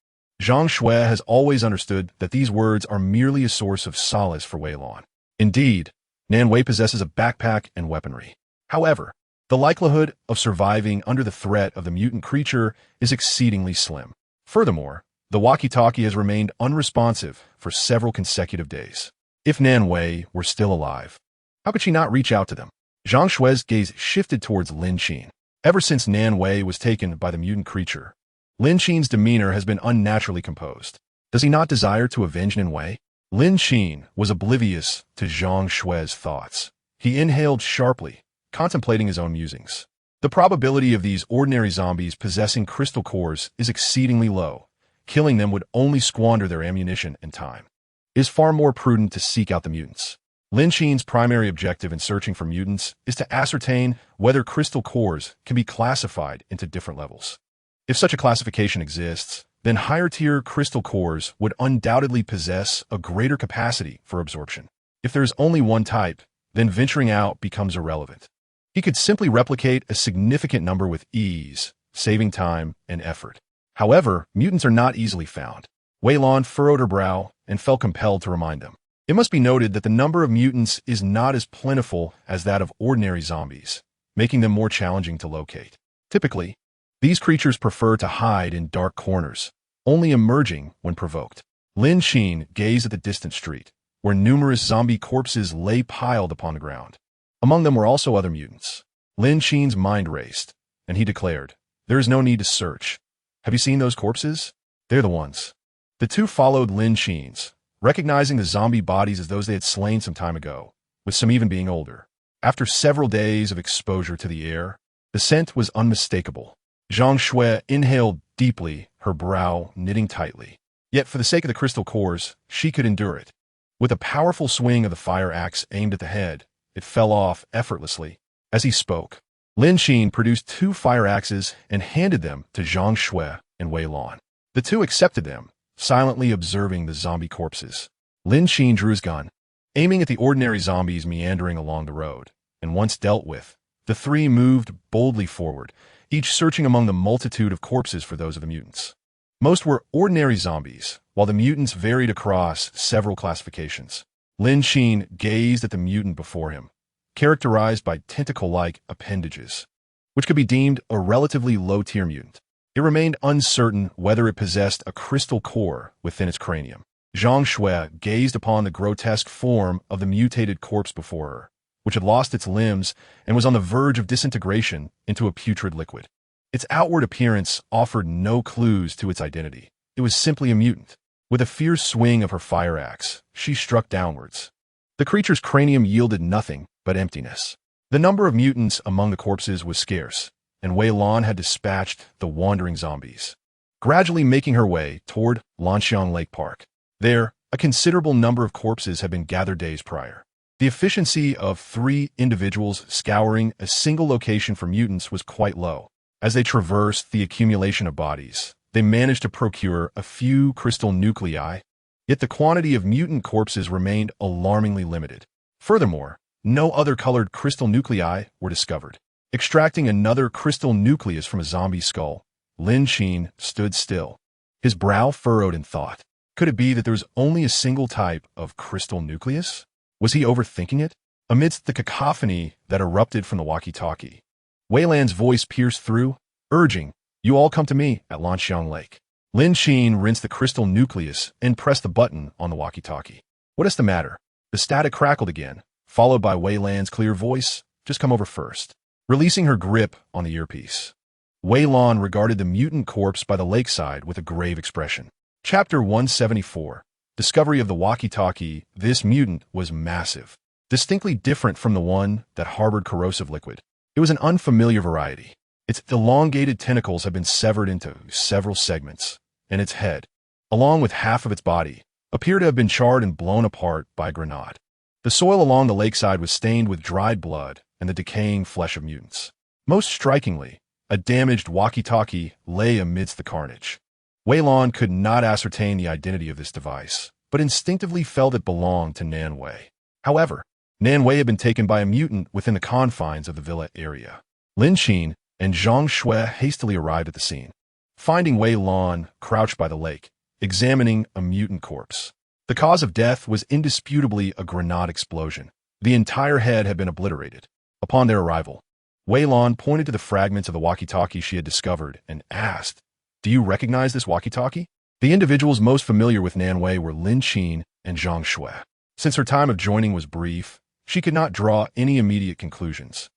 Zhang Shui has always understood that these words are merely a source of solace for Wei Lan. Indeed, Nanwei possesses a backpack and weaponry. However, the likelihood of surviving under the threat of the mutant creature is exceedingly slim. Furthermore, the walkie-talkie has remained unresponsive for several consecutive days. If Nanwei were still alive, how could she not reach out to them? Zhang Shui's gaze shifted towards Lin Qin. Ever since Nanwei was taken by the mutant creature, Lin Qin's demeanor has been unnaturally composed. Does he not desire to avenge Nanwei? Lin Qin was oblivious to Zhang Shui's thoughts. He inhaled sharply, contemplating his own musings. The probability of these ordinary zombies possessing crystal cores is exceedingly low. Killing them would only squander their ammunition and time. It is far more prudent to seek out the mutants. Lin Qin's primary objective in searching for mutants is to ascertain whether crystal cores can be classified into different levels. If such a classification exists, then higher-tier crystal cores would undoubtedly possess a greater capacity for absorption. If there is only one type, then venturing out becomes irrelevant. He could simply replicate a significant number with ease, saving time and effort. However, mutants are not easily found. Wei Lan furrowed her brow and felt compelled to remind them. It must be noted that the number of mutants is not as plentiful as that of ordinary zombies, making them more challenging to locate. Typically, these creatures prefer to hide in dark corners, only emerging when provoked. Lin Qin gazed at the distant street, where numerous zombie corpses lay piled upon the ground. Among them were also other mutants. Lin Qin's mind raced, and he declared, "There is no need to search. Have you seen those corpses? They're the ones." The two followed Lin Qin's, recognizing the zombie bodies as those they had slain some time ago, with some even being older. After several days of exposure to the air, the scent was unmistakable. Zhang Shui inhaled deeply, her brow knitting tightly. Yet for the sake of the crystal cores, she could endure it. With a powerful swing of the fire axe aimed at the head, it fell off effortlessly. As he spoke, Lin Qin produced 2 fire axes and handed them to Zhang Shui and Wei Lan. The two accepted them, silently observing the zombie corpses. Lin Qin drew his gun, aiming at the ordinary zombies meandering along the road, and once dealt with, the 3 moved boldly forward, each searching among the multitude of corpses for those of the mutants. Most were ordinary zombies, while the mutants varied across several classifications. Lin Qin gazed at the mutant before him, characterized by tentacle-like appendages, which could be deemed a relatively low-tier mutant. It remained uncertain whether it possessed a crystal core within its cranium. Zhang Shui gazed upon the grotesque form of the mutated corpse before her, which had lost its limbs and was on the verge of disintegration into a putrid liquid. Its outward appearance offered no clues to its identity. It was simply a mutant. With a fierce swing of her fire axe, she struck downwards. The creature's cranium yielded nothing but emptiness. The number of mutants among the corpses was scarce, and Wei Lan had dispatched the wandering zombies, gradually making her way toward Lanxiang Lake Park. There, a considerable number of corpses had been gathered days prior. The efficiency of 3 individuals scouring a single location for mutants was quite low. As they traversed the accumulation of bodies, they managed to procure a few crystal nuclei, yet the quantity of mutant corpses remained alarmingly limited. Furthermore, no other colored crystal nuclei were discovered. Extracting another crystal nucleus from a zombie skull, Lin Qin stood still, his brow furrowed in thought. Could it be that there was only a single type of crystal nucleus? Was he overthinking it? Amidst the cacophony that erupted from the walkie-talkie, Wei Lan's voice pierced through, urging, "You all come to me at Lanxiang Lake." Lin Qin rinsed the crystal nucleus and pressed the button on the walkie-talkie. "What is the matter?" The static crackled again, followed by Wei Lan's clear voice, "Just come over first." Releasing her grip on the earpiece, Wei Lan regarded the mutant corpse by the lakeside with a grave expression. Chapter 174. Discovery of the walkie-talkie. This mutant was massive. distinctly different from the one that harbored corrosive liquid. It was an unfamiliar variety. Its elongated tentacles had been severed into several segments, and its head, along with half of its body, appeared to have been charred and blown apart by a grenade. The soil along the lakeside was stained with dried blood and the decaying flesh of mutants. Most strikingly, a damaged walkie-talkie lay amidst the carnage. Wei Lan could not ascertain the identity of this device, but instinctively felt it belonged to Nan Wei. However, Nan Wei had been taken by a mutant within the confines of the villa area. Lin Qin and Zhang Shui hastily arrived at the scene, finding Wei Lan crouched by the lake, examining a mutant corpse. The cause of death was indisputably a grenade explosion. The entire head had been obliterated. Upon their arrival, Wei Lan pointed to the fragments of the walkie-talkie she had discovered and asked, "Do you recognize this walkie-talkie?" The individuals most familiar with Nan Wei were Lin Qin and Zhang Shui. Since her time of joining was brief, she could not draw any immediate conclusions.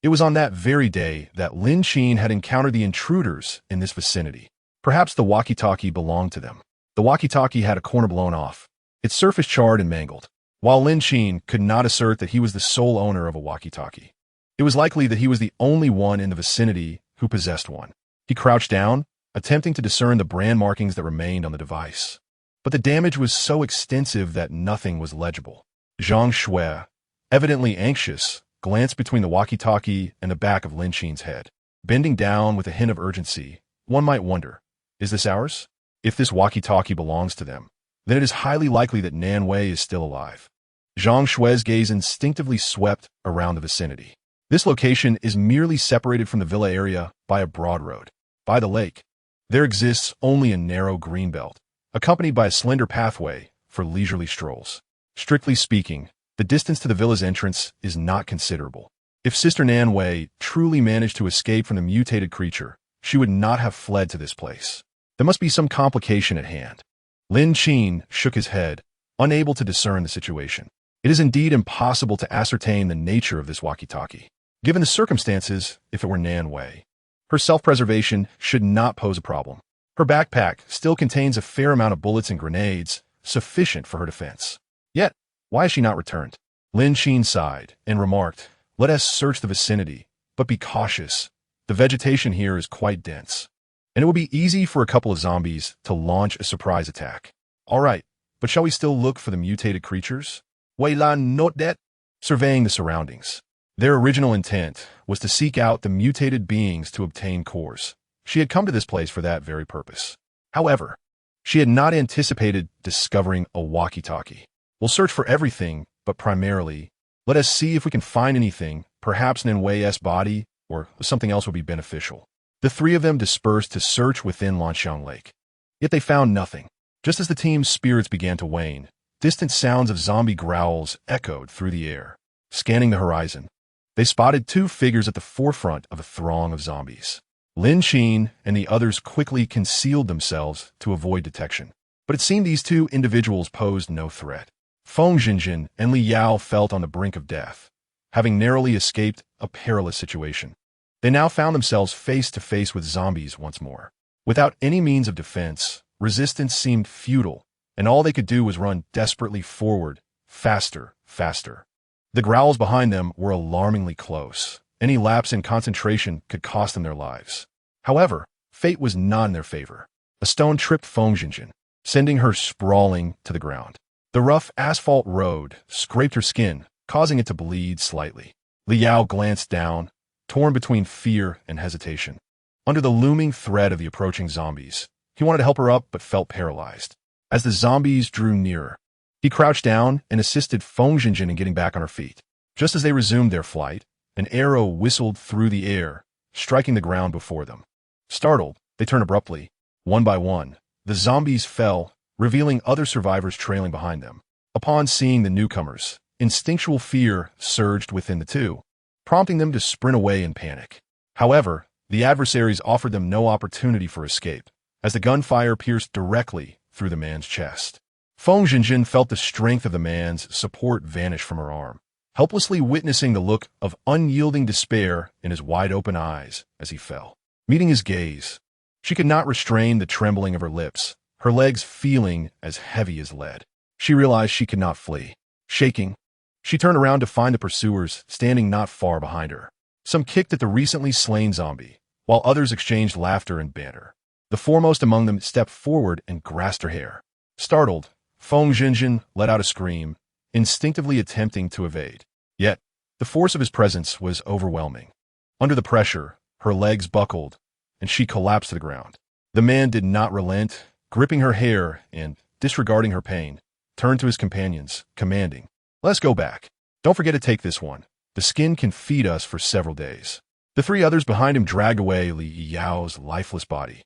It was on that very day that Lin Qin had encountered the intruders in this vicinity. Perhaps the walkie-talkie belonged to them. The walkie-talkie had a corner blown off, its surface charred and mangled. While Lin Qin could not assert that he was the sole owner of a walkie-talkie, it was likely that he was the only one in the vicinity who possessed one. He crouched down, attempting to discern the brand markings that remained on the device. But the damage was so extensive that nothing was legible. Zhang Shui, evidently anxious, glanced between the walkie-talkie and the back of Lin Qin's head. Bending down with a hint of urgency, one might wonder, is this ours? If this walkie-talkie belongs to them, then it is highly likely that Nan Wei is still alive. Zhang Shui's gaze instinctively swept around the vicinity. This location is merely separated from the villa area by a broad road. By the lake, there exists only a narrow green belt, accompanied by a slender pathway for leisurely strolls. Strictly speaking, the distance to the villa's entrance is not considerable. If Sister Nan Wei truly managed to escape from the mutated creature, she would not have fled to this place. There must be some complication at hand. Lin Qin shook his head, unable to discern the situation. It is indeed impossible to ascertain the nature of this walkie-talkie. Given the circumstances, if it were Nan Wei, her self-preservation should not pose a problem. Her backpack still contains a fair amount of bullets and grenades, sufficient for her defense. Yet, why has she not returned? Lin Qin sighed and remarked, "Let us search the vicinity, but be cautious. The vegetation here is quite dense, and it will be easy for a couple of zombies to launch a surprise attack." "All right, but shall we still look for the mutated creatures?" Wei Lan noted that, surveying the surroundings. Their original intent was to seek out the mutated beings to obtain cores. She had come to this place for that very purpose. However, she had not anticipated discovering a walkie-talkie. "We'll search for everything, but primarily, let us see if we can find anything, perhaps Nan Wei's body, or something else would be beneficial." The three of them dispersed to search within Lanxiang Lake. Yet they found nothing. Just as the team's spirits began to wane, distant sounds of zombie growls echoed through the air. Scanning the horizon, they spotted two figures at the forefront of a throng of zombies. Lin Qin and the others quickly concealed themselves to avoid detection. But it seemed these two individuals posed no threat. Feng Jinjin and Li Yao felt on the brink of death, having narrowly escaped a perilous situation. They now found themselves face to face with zombies once more. Without any means of defense, resistance seemed futile, and all they could do was run desperately forward, faster, faster. The growls behind them were alarmingly close. Any lapse in concentration could cost them their lives. However, fate was not in their favor. A stone tripped Feng Jinjin, sending her sprawling to the ground. The rough asphalt road scraped her skin, causing it to bleed slightly. Li Yao glanced down, torn between fear and hesitation. Under the looming threat of the approaching zombies, he wanted to help her up but felt paralyzed. As the zombies drew nearer, he crouched down and assisted Feng Jinjin in getting back on her feet. Just as they resumed their flight, an arrow whistled through the air, striking the ground before them. Startled, they turned abruptly. One by one, the zombies fell, revealing other survivors trailing behind them. Upon seeing the newcomers, instinctual fear surged within the two, prompting them to sprint away in panic. However, the adversaries offered them no opportunity for escape, as the gunfire pierced directly through the man's chest. Feng Jinjin felt the strength of the man's support vanish from her arm, helplessly witnessing the look of unyielding despair in his wide-open eyes as he fell. Meeting his gaze, she could not restrain the trembling of her lips, her legs feeling as heavy as lead. She realized she could not flee. Shaking, She turned around to find the pursuers standing not far behind her. Some kicked at the recently slain zombie, while others exchanged laughter and banter. The foremost among them stepped forward and grasped her hair. Startled, Feng Jinjin let out a scream, instinctively attempting to evade. Yet, the force of his presence was overwhelming. Under the pressure, her legs buckled, and she collapsed to the ground. The man did not relent, gripping her hair and, disregarding her pain, turned to his companions, commanding, "Let's go back. Don't forget to take this one. The skin can feed us for several days." The three others behind him dragged away Li Yao's lifeless body,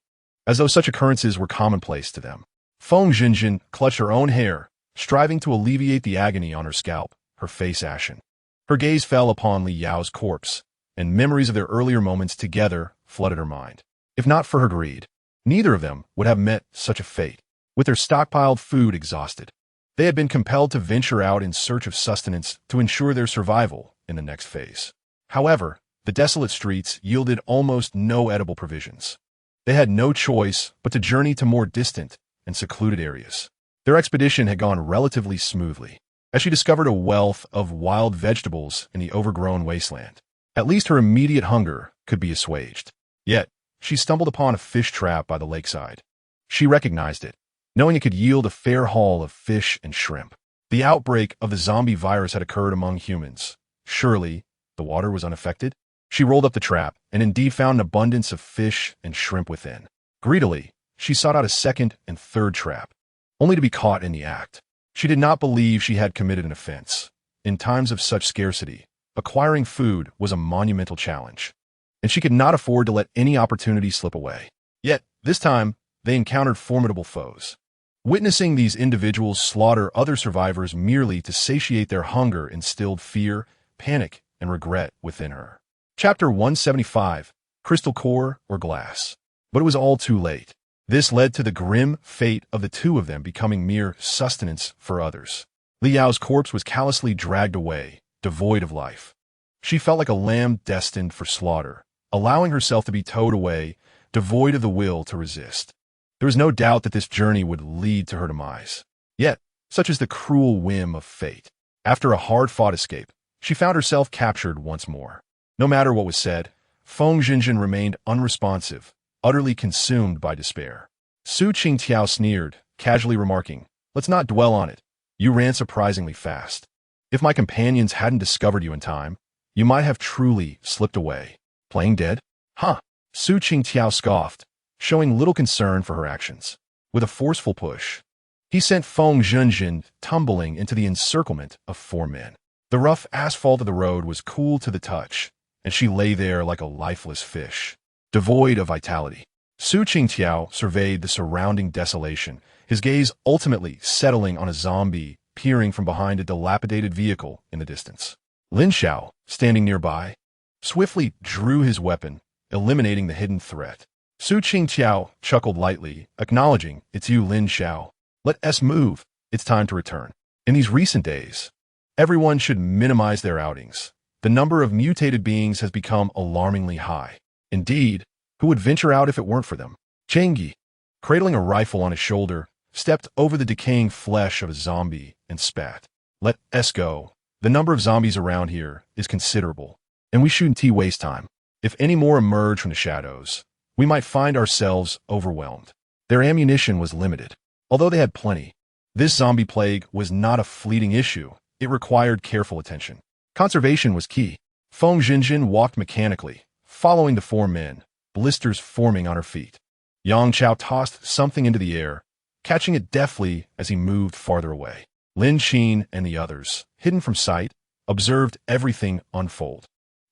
as though such occurrences were commonplace to them. Feng Jinjin clutched her own hair, striving to alleviate the agony on her scalp, her face ashen. Her gaze fell upon Li Yao's corpse, and memories of their earlier moments together flooded her mind. If not for her greed, neither of them would have met such a fate. With their stockpiled food exhausted, they had been compelled to venture out in search of sustenance to ensure their survival in the next phase. However, the desolate streets yielded almost no edible provisions. They had no choice but to journey to more distant and secluded areas. Their expedition had gone relatively smoothly, as she discovered a wealth of wild vegetables in the overgrown wasteland. At least her immediate hunger could be assuaged. Yet, she stumbled upon a fish trap by the lakeside. She recognized it, knowing it could yield a fair haul of fish and shrimp. The outbreak of the zombie virus had occurred among humans. Surely, the water was unaffected? She rolled up the trap, and indeed found an abundance of fish and shrimp within. Greedily, she sought out a second and third trap, only to be caught in the act. She did not believe she had committed an offense. In times of such scarcity, acquiring food was a monumental challenge, and she could not afford to let any opportunity slip away. Yet, this time, they encountered formidable foes. Witnessing these individuals slaughter other survivors merely to satiate their hunger instilled fear, panic, and regret within her. Chapter 175, Crystal Core or Glass. But it was all too late. This led to the grim fate of the two of them becoming mere sustenance for others. Li Yao's corpse was callously dragged away, devoid of life. She felt like a lamb destined for slaughter, allowing herself to be towed away, devoid of the will to resist. There was no doubt that this journey would lead to her demise. Yet, such is the cruel whim of fate. After a hard-fought escape, she found herself captured once more. No matter what was said, Feng Jinjin remained unresponsive, utterly consumed by despair. Su Qingtiao sneered, casually remarking, "Let's not dwell on it. You ran surprisingly fast. If my companions hadn't discovered you in time, you might have truly slipped away. Playing dead? Huh." Su Qingtiao scoffed, showing little concern for her actions. With a forceful push, he sent Feng Jinjin tumbling into the encirclement of four men. The rough asphalt of the road was cool to the touch, and she lay there like a lifeless fish, devoid of vitality. Su Qingtiao surveyed the surrounding desolation, his gaze ultimately settling on a zombie peering from behind a dilapidated vehicle in the distance. Lin Xiao, standing nearby, swiftly drew his weapon, eliminating the hidden threat. Su Qingtiao chuckled lightly, acknowledging, "It's you, Lin Xiao. Let us move. It's time to return." In these recent days, everyone should minimize their outings. The number of mutated beings has become alarmingly high. Indeed, who would venture out if it weren't for them? Chang'e, cradling a rifle on his shoulder, stepped over the decaying flesh of a zombie and spat. "Let us go. The number of zombies around here is considerable, and we shouldn't waste time. If any more emerge from the shadows, we might find ourselves overwhelmed." Their ammunition was limited, although they had plenty. This zombie plague was not a fleeting issue. It required careful attention. Conservation was key. Feng Jinjin walked mechanically, following the four men, blisters forming on her feet. Yang Chao tossed something into the air, catching it deftly as he moved farther away. Lin Qin and the others, hidden from sight, observed everything unfold.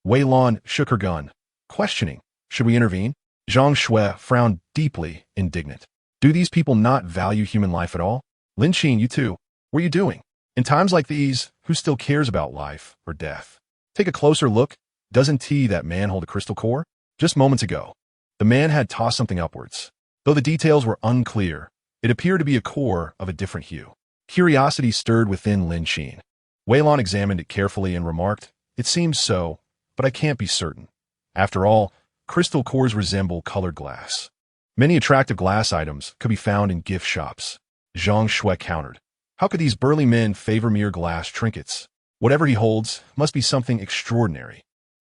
Wei Lan shook her gun, questioning, "Should we intervene?" Zhang Shui frowned deeply, indignant. "Do these people not value human life at all?" "Lin Qin, you too. What are you doing? In times like these, who still cares about life or death? Take a closer look. Doesn't that man hold a crystal core?" Just moments ago, the man had tossed something upwards. Though the details were unclear, it appeared to be a core of a different hue. Curiosity stirred within Lin Qin. Wei Lan examined it carefully and remarked, "It seems so, but I can't be certain. After all, crystal cores resemble colored glass. Many attractive glass items could be found in gift shops." Zhang Shui countered, "How could these burly men favor mere glass trinkets?" Whatever he holds must be something extraordinary.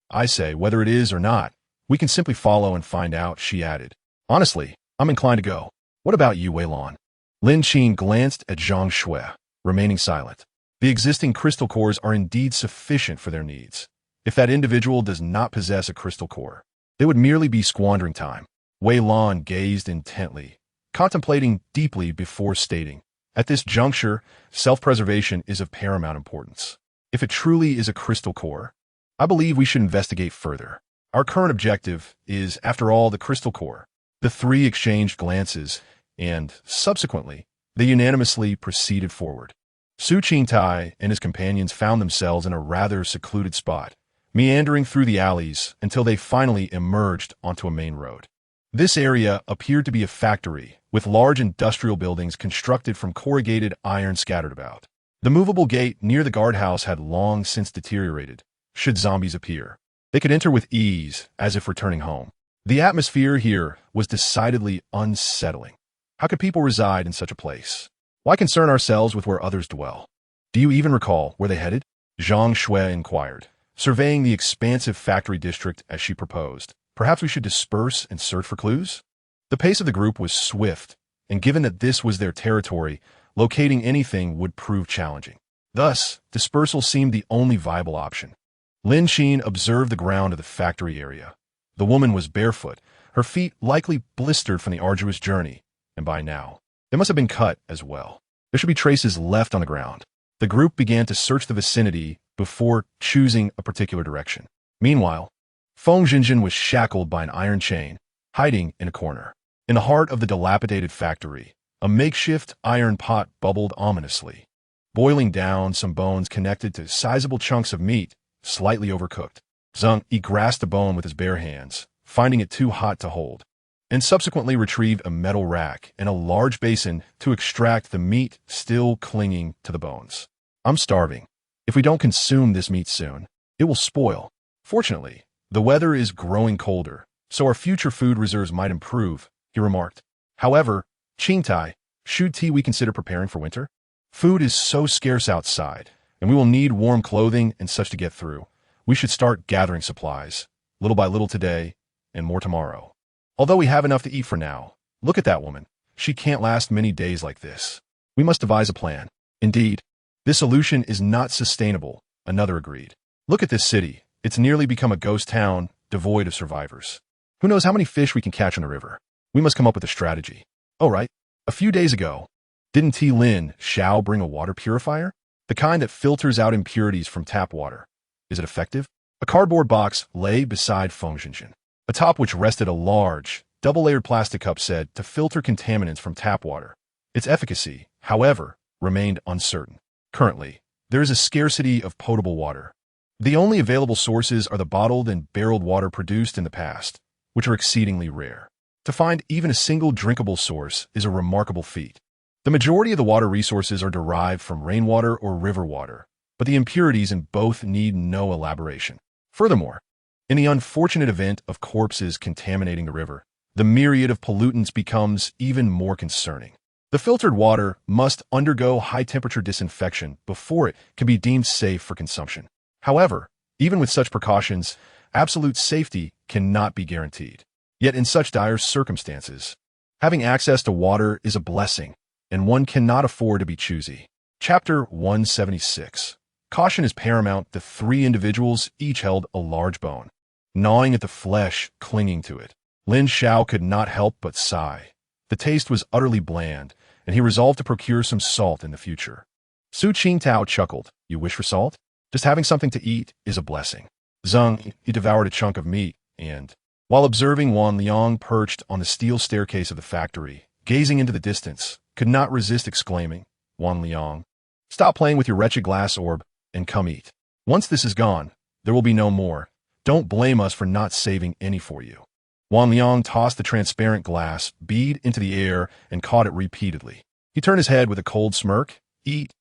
I say, whether it is or not, we can simply follow and find out, she added. Honestly, I'm inclined to go. What about you, Weilon? Lin Qin glanced at Zhang Shui, remaining silent. The existing crystal cores are indeed sufficient for their needs. If that individual does not possess a crystal core, they would merely be squandering time. Weilon gazed intently, contemplating deeply before stating, at this juncture, self-preservation is of paramount importance. If it truly is a crystal core, I believe we should investigate further. Our current objective is, after all, the crystal core. The three exchanged glances, and, subsequently, they unanimously proceeded forward. Su Qingtai and his companions found themselves in a rather secluded spot, meandering through the alleys until they finally emerged onto a main road. This area appeared to be a factory, with large industrial buildings constructed from corrugated iron scattered about. The movable gate near the guardhouse had long since deteriorated. Should zombies appear, they could enter with ease, as if returning home. The atmosphere here was decidedly unsettling. How could people reside in such a place? Why concern ourselves with where others dwell? Do you even recall where they headed? Zhang Shui inquired, surveying the expansive factory district as she proposed. Perhaps we should disperse and search for clues? The pace of the group was swift, and given that this was their territory, locating anything would prove challenging. Thus, dispersal seemed the only viable option. Lin Qin observed the ground of the factory area. The woman was barefoot, her feet likely blistered from the arduous journey, and by now, they must have been cut as well. There should be traces left on the ground. The group began to search the vicinity before choosing a particular direction. Meanwhile, Feng Jinjin was shackled by an iron chain, hiding in a corner. In the heart of the dilapidated factory, a makeshift iron pot bubbled ominously, boiling down some bones connected to sizable chunks of meat, slightly overcooked. Zhang Yi grasped the bone with his bare hands, finding it too hot to hold, and subsequently retrieved a metal rack and a large basin to extract the meat still clinging to the bones. I'm starving. If we don't consume this meat soon, it will spoil. Fortunately, the weather is growing colder, so our future food reserves might improve, he remarked. However, Qingtai, should we consider preparing for winter? Food is so scarce outside, and we will need warm clothing and such to get through. We should start gathering supplies, little by little today, and more tomorrow. Although we have enough to eat for now, look at that woman. She can't last many days like this. We must devise a plan. Indeed, this solution is not sustainable, another agreed. Look at this city. It's nearly become a ghost town, devoid of survivors. Who knows how many fish we can catch on the river? We must come up with a strategy. Oh, right. A few days ago, didn't Lin Xiao bring a water purifier? The kind that filters out impurities from tap water. Is it effective? A cardboard box lay beside Feng Jinjin, atop which rested a large, double-layered plastic cup said to filter contaminants from tap water. Its efficacy, however, remained uncertain. Currently, there is a scarcity of potable water. The only available sources are the bottled and barreled water produced in the past, which are exceedingly rare. To find even a single drinkable source is a remarkable feat. The majority of the water resources are derived from rainwater or river water, but the impurities in both need no elaboration. Furthermore, in the unfortunate event of corpses contaminating the river, the myriad of pollutants becomes even more concerning. The filtered water must undergo high-temperature disinfection before it can be deemed safe for consumption. However, even with such precautions, absolute safety cannot be guaranteed. Yet in such dire circumstances, having access to water is a blessing, and one cannot afford to be choosy. Chapter 176. Caution is paramount. The three individuals each held a large bone, gnawing at the flesh clinging to it. Lin Xiao could not help but sigh. The taste was utterly bland, and he resolved to procure some salt in the future. Su Qingtao chuckled. You wish for salt? Just having something to eat is a blessing. Zhang, he devoured a chunk of meat, and, while observing Wan Liang perched on the steel staircase of the factory, gazing into the distance, could not resist exclaiming, Wan Liang, stop playing with your wretched glass orb, and come eat. Once this is gone, there will be no more. Don't blame us for not saving any for you. Wan Liang tossed the transparent glass bead into the air and caught it repeatedly. He turned his head with a cold smirk. Eat,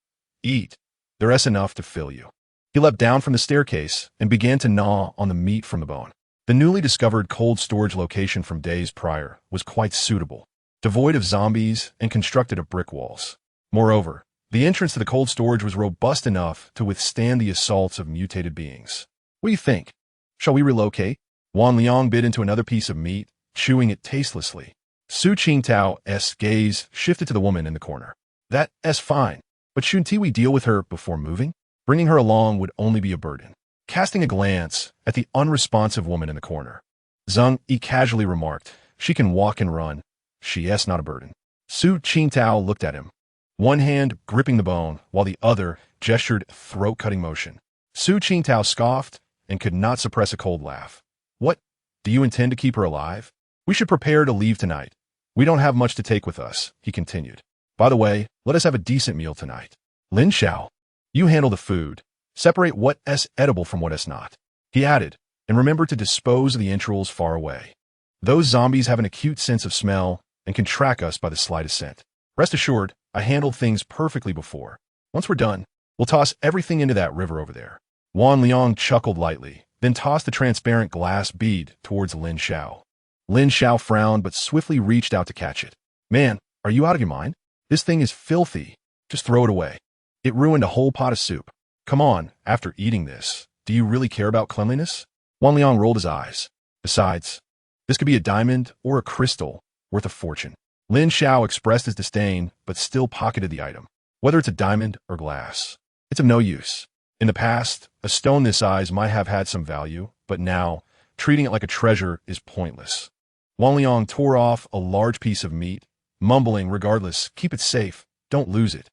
eat. There's enough to fill you. He leapt down from the staircase and began to gnaw on the meat from the bone. The newly discovered cold storage location from days prior was quite suitable, devoid of zombies and constructed of brick walls. Moreover, The entrance to the cold storage was robust enough to withstand the assaults of mutated beings. What do you think? Shall we relocate? Wan Liang bit into another piece of meat, chewing it tastelessly. Su Qingtao's gaze shifted to the woman in the corner. That's fine, but shouldn't we deal with her before moving? Bringing her along would only be a burden. Casting a glance at the unresponsive woman in the corner, Zhang Yi casually remarked, "She can walk and run. She's not a burden." Su Qingtao looked at him, one hand gripping the bone while the other gestured a throat-cutting motion. Su Qingtao scoffed and could not suppress a cold laugh. "What? Do you intend to keep her alive? We should prepare to leave tonight. We don't have much to take with us," he continued. "By the way, let us have a decent meal tonight. Lin Xiao, you handle the food. Separate what's edible from what's not," he added, "and remember to dispose of the entrails far away. Those zombies have an acute sense of smell and can track us by the slightest scent. Rest assured, I handled things perfectly before. Once we're done, we'll toss everything into that river over there." Wan Liang chuckled lightly, then tossed the transparent glass bead towards Lin Xiao. Lin Xiao frowned but swiftly reached out to catch it. "Man, are you out of your mind? This thing is filthy. Just throw it away. It ruined a whole pot of soup. Come on, after eating this, do you really care about cleanliness?" Wan Liang rolled his eyes. "Besides, this could be a diamond or a crystal worth a fortune." Lin Xiao expressed his disdain but still pocketed the item. "Whether it's a diamond or glass, it's of no use. In the past, a stone this size might have had some value, but now, treating it like a treasure is pointless." Wan Liang tore off a large piece of meat, mumbling, "Regardless, keep it safe, don't lose it.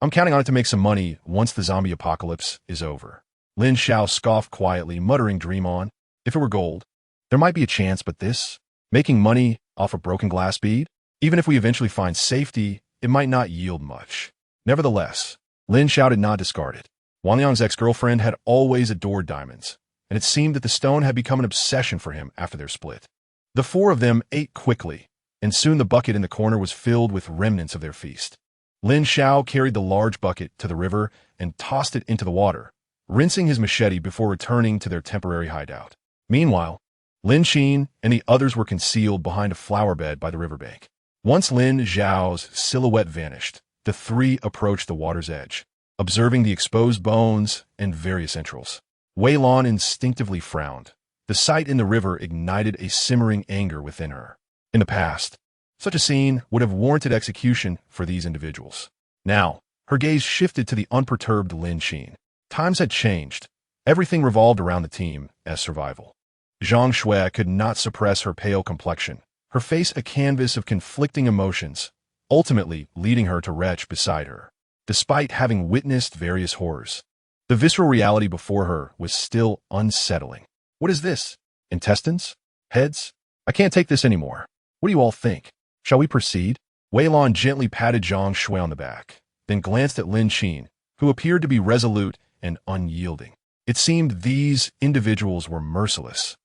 I'm counting on it to make some money once the zombie apocalypse is over." Lin Xiao scoffed quietly, muttering, "Dream on. If it were gold, there might be a chance, but this? Making money off a broken glass bead? Even if we eventually find safety, it might not yield much." Nevertheless, Lin Xiao did not discard it. Wan Liang's ex-girlfriend had always adored diamonds, and it seemed that the stone had become an obsession for him after their split. The four of them ate quickly, and soon the bucket in the corner was filled with remnants of their feast. Lin Xiao carried the large bucket to the river and tossed it into the water, rinsing his machete before returning to their temporary hideout. Meanwhile, Lin Qin and the others were concealed behind a flower bed by the riverbank. Once Lin Xiao's silhouette vanished, the three approached the water's edge, observing the exposed bones and various entrails. Wei Lan instinctively frowned. The sight in the river ignited a simmering anger within her. In the past, such a scene would have warranted execution for these individuals. Now, her gaze shifted to the unperturbed Lin Qin. Times had changed. Everything revolved around the team's survival. Zhang Shui could not suppress her pale complexion, her face a canvas of conflicting emotions, ultimately leading her to retch beside her. Despite having witnessed various horrors, the visceral reality before her was still unsettling. "What is this? Intestines? Heads? I can't take this anymore. What do you all think? Shall we proceed?" Wei Lan gently patted Zhang Shui on the back, then glanced at Lin Qin, who appeared to be resolute and unyielding. It seemed these individuals were merciless.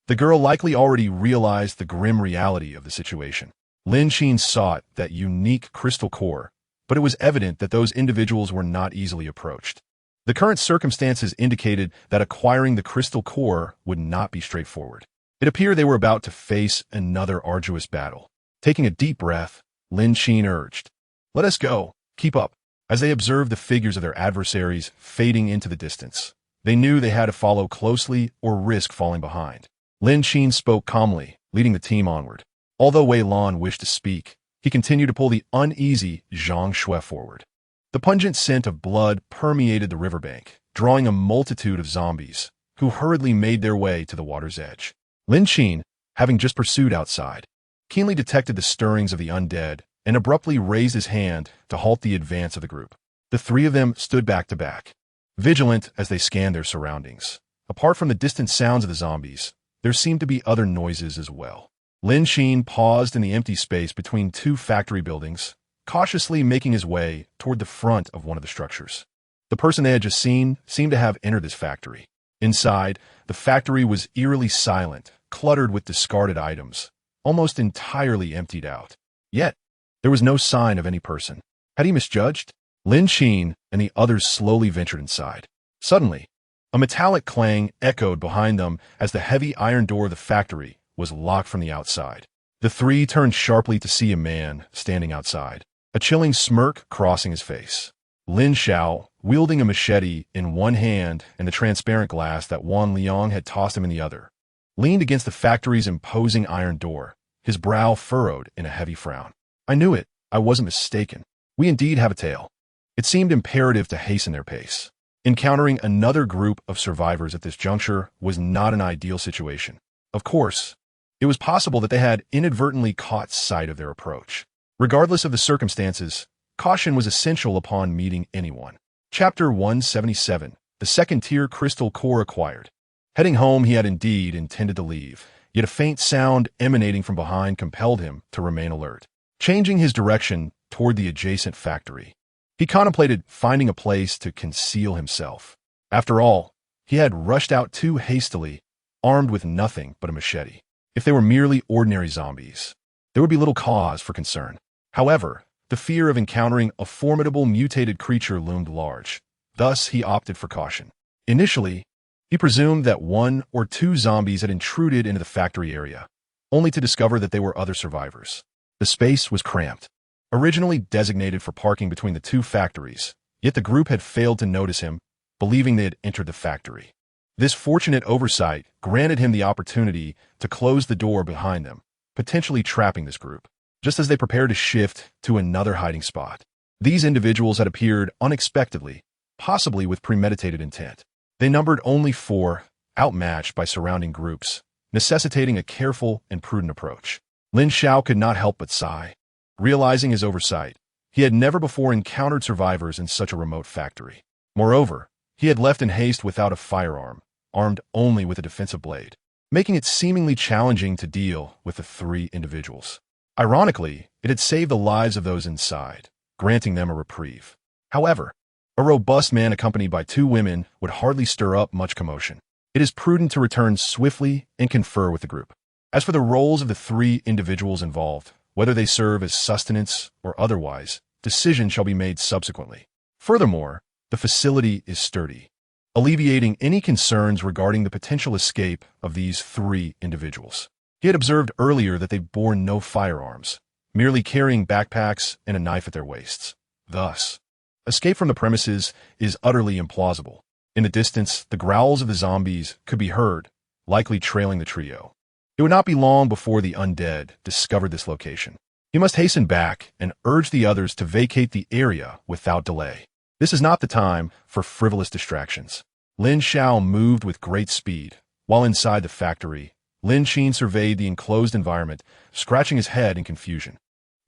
The girl likely already realized the grim reality of the situation. Lin Qin sought that unique crystal core, but it was evident that those individuals were not easily approached. The current circumstances indicated that acquiring the crystal core would not be straightforward. It appeared they were about to face another arduous battle. Taking a deep breath, Lin Qin urged, "Let us go. Keep up." As they observed the figures of their adversaries fading into the distance, they knew they had to follow closely or risk falling behind. Lin Qin spoke calmly, leading the team onward. Although Wei Lan wished to speak, he continued to pull the uneasy Zhang Shui forward. The pungent scent of blood permeated the riverbank, drawing a multitude of zombies, who hurriedly made their way to the water's edge. Lin Qin, having just pursued outside, keenly detected the stirrings of the undead and abruptly raised his hand to halt the advance of the group. The three of them stood back to back, vigilant as they scanned their surroundings. Apart from the distant sounds of the zombies, there seemed to be other noises as well. Lin Qin paused in the empty space between two factory buildings, cautiously making his way toward the front of one of the structures. The person they had just seen seemed to have entered this factory. Inside, the factory was eerily silent, cluttered with discarded items, almost entirely emptied out. Yet, there was no sign of any person. Had he misjudged? Lin Qin and the others slowly ventured inside. Suddenly, a metallic clang echoed behind them as the heavy iron door of the factory was locked from the outside. The three turned sharply to see a man standing outside, a chilling smirk crossing his face. Lin Xiao, wielding a machete in one hand and the transparent glass that Wan Liang had tossed him in the other, leaned against the factory's imposing iron door, his brow furrowed in a heavy frown. I knew it. I wasn't mistaken. We indeed have a tale. It seemed imperative to hasten their pace. Encountering another group of survivors at this juncture was not an ideal situation. Of course, it was possible that they had inadvertently caught sight of their approach. Regardless of the circumstances, caution was essential upon meeting anyone. Chapter 177. The second-tier crystal core acquired. Heading home, he had indeed intended to leave, yet a faint sound emanating from behind compelled him to remain alert. Changing his direction toward the adjacent factory, he contemplated finding a place to conceal himself. After all, he had rushed out too hastily, armed with nothing but a machete. If they were merely ordinary zombies, there would be little cause for concern. However, the fear of encountering a formidable mutated creature loomed large. Thus, he opted for caution. Initially, he presumed that one or two zombies had intruded into the factory area, only to discover that they were other survivors. The space was cramped, originally designated for parking between the two factories, yet the group had failed to notice him, believing they had entered the factory. This fortunate oversight granted him the opportunity to close the door behind them, potentially trapping this group, just as they prepared to shift to another hiding spot. These individuals had appeared unexpectedly, possibly with premeditated intent. They numbered only 4, outmatched by surrounding groups, necessitating a careful and prudent approach. Lin Xiao could not help but sigh. Realizing his oversight, he had never before encountered survivors in such a remote factory. Moreover, he had left in haste without a firearm, armed only with a defensive blade, making it seemingly challenging to deal with the 3 individuals. Ironically, it had saved the lives of those inside, granting them a reprieve. However, a robust man accompanied by 2 women would hardly stir up much commotion. It is prudent to return swiftly and confer with the group. As for the roles of the 3 individuals involved, whether they serve as sustenance or otherwise, decision shall be made subsequently. Furthermore, the facility is sturdy, alleviating any concerns regarding the potential escape of these 3 individuals. He had observed earlier that they bore no firearms, merely carrying backpacks and a knife at their waists. Thus, escape from the premises is utterly implausible. In the distance, the growls of the zombies could be heard, likely trailing the trio. It would not be long before the undead discovered this location. He must hasten back and urge the others to vacate the area without delay. This is not the time for frivolous distractions. Lin Xiao moved with great speed. While inside the factory, Lin Qin surveyed the enclosed environment, scratching his head in confusion.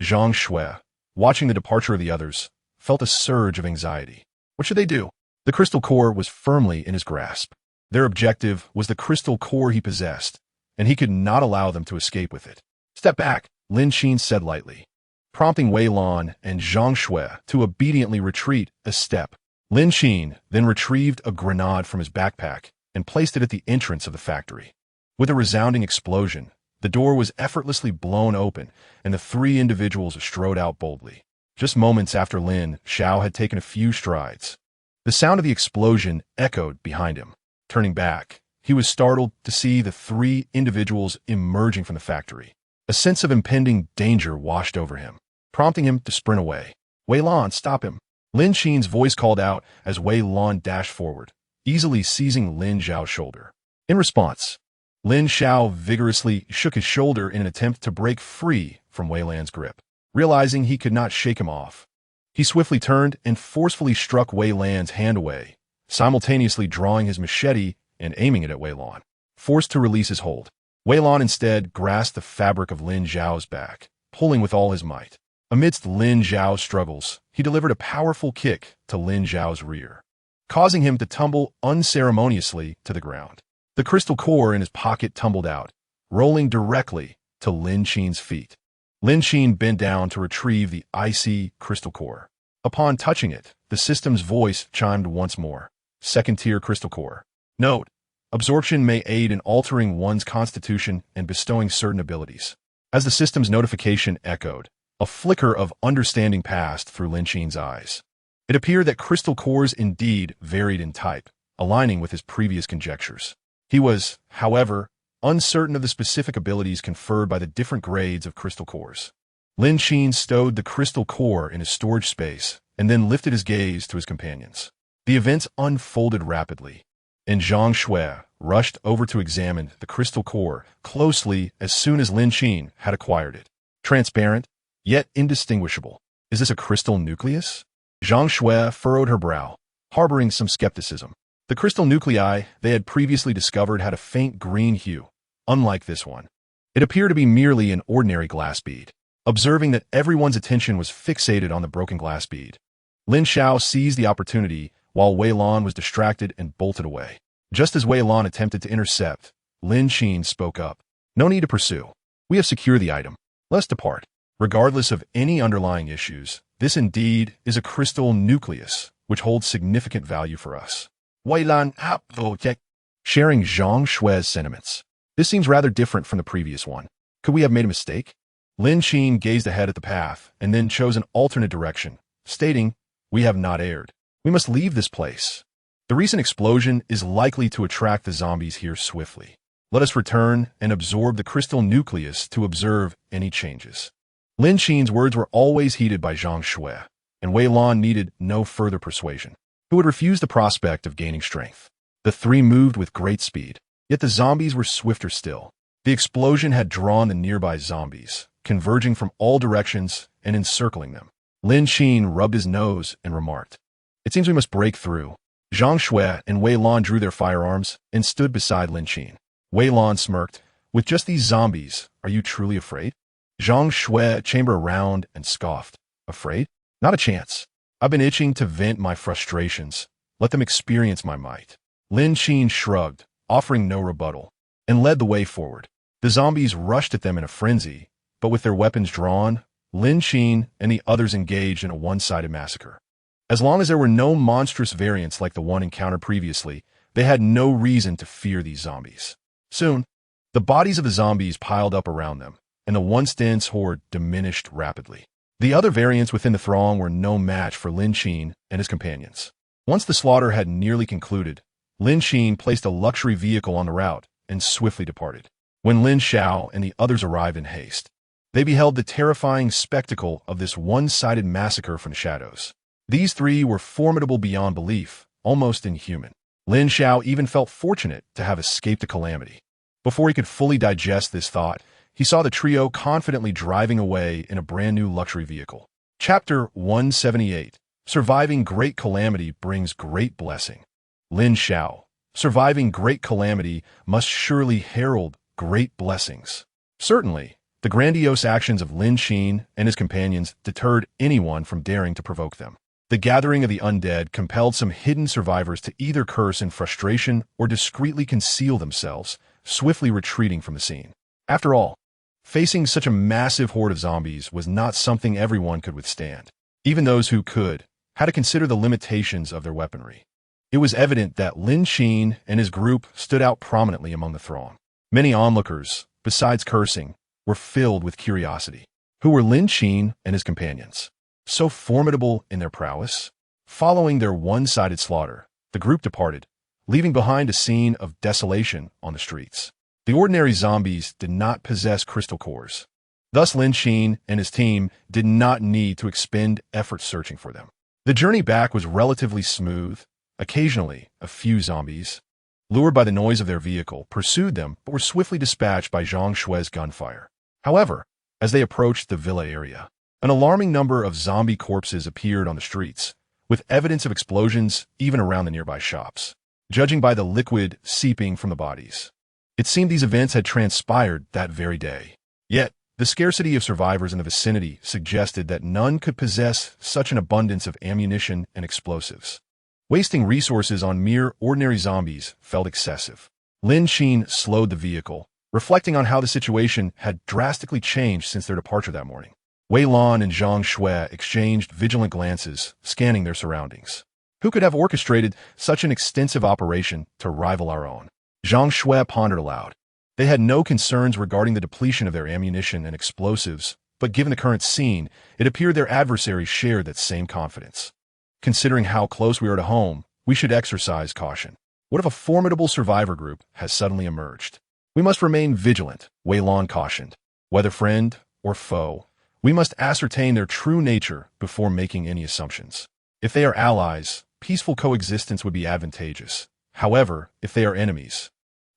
Zhang Shui, watching the departure of the others, felt a surge of anxiety. What should they do? The crystal core was firmly in his grasp. Their objective was the crystal core he possessed, and he could not allow them to escape with it. Step back, Lin Qin said lightly, prompting Wei Lan and Zhang Shui to obediently retreat a step. Lin Qin then retrieved a grenade from his backpack and placed it at the entrance of the factory. With a resounding explosion, the door was effortlessly blown open, and the 3 individuals strode out boldly. Just moments after Lin Xiao had taken a few strides, the sound of the explosion echoed behind him. Turning back, he was startled to see the 3 individuals emerging from the factory. A sense of impending danger washed over him, prompting him to sprint away. Wei Lan, stop him! Lin Qin's voice called out as Wei Lan dashed forward, easily seizing Lin Xiao's shoulder. In response, Lin Xiao vigorously shook his shoulder in an attempt to break free from Wei Lan's grip. Realizing he could not shake him off, he swiftly turned and forcefully struck Wei Lan's hand away, simultaneously drawing his machete and aiming it at Wei Lan. Forced to release his hold, Wei Lan instead grasped the fabric of Lin Xiao's back, pulling with all his might. Amidst Lin Xiao's struggles, he delivered a powerful kick to Lin Xiao's rear, causing him to tumble unceremoniously to the ground. The crystal core in his pocket tumbled out, rolling directly to Lin Qin's feet. Lin Qin bent down to retrieve the icy crystal core. Upon touching it, the system's voice chimed once more. Second-tier crystal core. Note: absorption may aid in altering one's constitution and bestowing certain abilities. As the system's notification echoed, a flicker of understanding passed through Lin Qin's eyes. It appeared that crystal cores indeed varied in type, aligning with his previous conjectures. He was, however, uncertain of the specific abilities conferred by the different grades of crystal cores. Lin Qin stowed the crystal core in his storage space and then lifted his gaze to his companions. The events unfolded rapidly, and Zhang Shui rushed over to examine the crystal core closely as soon as Lin Qin had acquired it. Transparent, yet indistinguishable. Is this a crystal nucleus? Zhang Shui furrowed her brow, harboring some skepticism. The crystal nuclei they had previously discovered had a faint green hue, unlike this one. It appeared to be merely an ordinary glass bead. Observing that everyone's attention was fixated on the broken glass bead, Lin Xiao seized the opportunity while Wei Lan was distracted and bolted away. Just as Wei Lan attempted to intercept, Lin Qin spoke up. No need to pursue. We have secured the item. Let's depart. Regardless of any underlying issues, this indeed is a crystal nucleus, which holds significant value for us. Wei Lan sharing Zhang Shui's sentiments. This seems rather different from the previous one. Could we have made a mistake? Lin Qin gazed ahead at the path and then chose an alternate direction, stating, "We have not erred. We must leave this place. The recent explosion is likely to attract the zombies here swiftly. Let us return and absorb the crystal nucleus to observe any changes." Lin Qin's words were always heeded by Zhang Shui, and Wei Lan needed no further persuasion, who would refuse the prospect of gaining strength. The three moved with great speed, yet the zombies were swifter still. The explosion had drawn the nearby zombies, converging from all directions and encircling them. Lin Qin rubbed his nose and remarked, "It seems we must break through." Zhang Shui and Wei Lan drew their firearms and stood beside Lin Qin. Wei Lan smirked, "With just these zombies, are you truly afraid?" Zhang Shui chambered around and scoffed. "Afraid? Not a chance. I've been itching to vent my frustrations. Let them experience my might." Lin Qin shrugged, offering no rebuttal, and led the way forward. The zombies rushed at them in a frenzy, but with their weapons drawn, Lin Qin and the others engaged in a one-sided massacre. As long as there were no monstrous variants like the one encountered previously, they had no reason to fear these zombies. Soon, the bodies of the zombies piled up around them, and the once dense horde diminished rapidly. The other variants within the throng were no match for Lin Qin and his companions. Once the slaughter had nearly concluded, Lin Qin placed a luxury vehicle on the route and swiftly departed. When Lin Xiao and the others arrived in haste, they beheld the terrifying spectacle of this one-sided massacre from the shadows. These three were formidable beyond belief, almost inhuman. Lin Xiao even felt fortunate to have escaped a calamity. Before he could fully digest this thought, he saw the trio confidently driving away in a brand-new luxury vehicle. Chapter 178. Surviving Great Calamity Brings Great Blessing. Lin Xiao. Surviving great calamity must surely herald great blessings. Certainly, the grandiose actions of Lin Qin and his companions deterred anyone from daring to provoke them. The gathering of the undead compelled some hidden survivors to either curse in frustration or discreetly conceal themselves, swiftly retreating from the scene. After all, facing such a massive horde of zombies was not something everyone could withstand. Even those who could had to consider the limitations of their weaponry. It was evident that Lin Qin and his group stood out prominently among the throng. Many onlookers, besides cursing, were filled with curiosity. Who were Lin Qin and his companions? So formidable in their prowess? Following their one-sided slaughter, the group departed, leaving behind a scene of desolation on the streets. The ordinary zombies did not possess crystal cores. Thus Lin Qin and his team did not need to expend effort searching for them. The journey back was relatively smooth. Occasionally, a few zombies, lured by the noise of their vehicle, pursued them but were swiftly dispatched by Zhang Shui's gunfire. However, as they approached the villa area, an alarming number of zombie corpses appeared on the streets, with evidence of explosions even around the nearby shops. Judging by the liquid seeping from the bodies, it seemed these events had transpired that very day. Yet, the scarcity of survivors in the vicinity suggested that none could possess such an abundance of ammunition and explosives. Wasting resources on mere ordinary zombies felt excessive. Lin Qin slowed the vehicle, reflecting on how the situation had drastically changed since their departure that morning. Wei Lan and Zhang Shui exchanged vigilant glances, scanning their surroundings. Who could have orchestrated such an extensive operation to rival our own? Zhang Shui pondered aloud. They had no concerns regarding the depletion of their ammunition and explosives, but given the current scene, it appeared their adversaries shared that same confidence. Considering how close we are to home, we should exercise caution. What if a formidable survivor group has suddenly emerged? We must remain vigilant, Wei Lan cautioned. Whether friend or foe, We must ascertain their true nature before making any assumptions. If they are allies, peaceful coexistence would be advantageous. However, if they are enemies,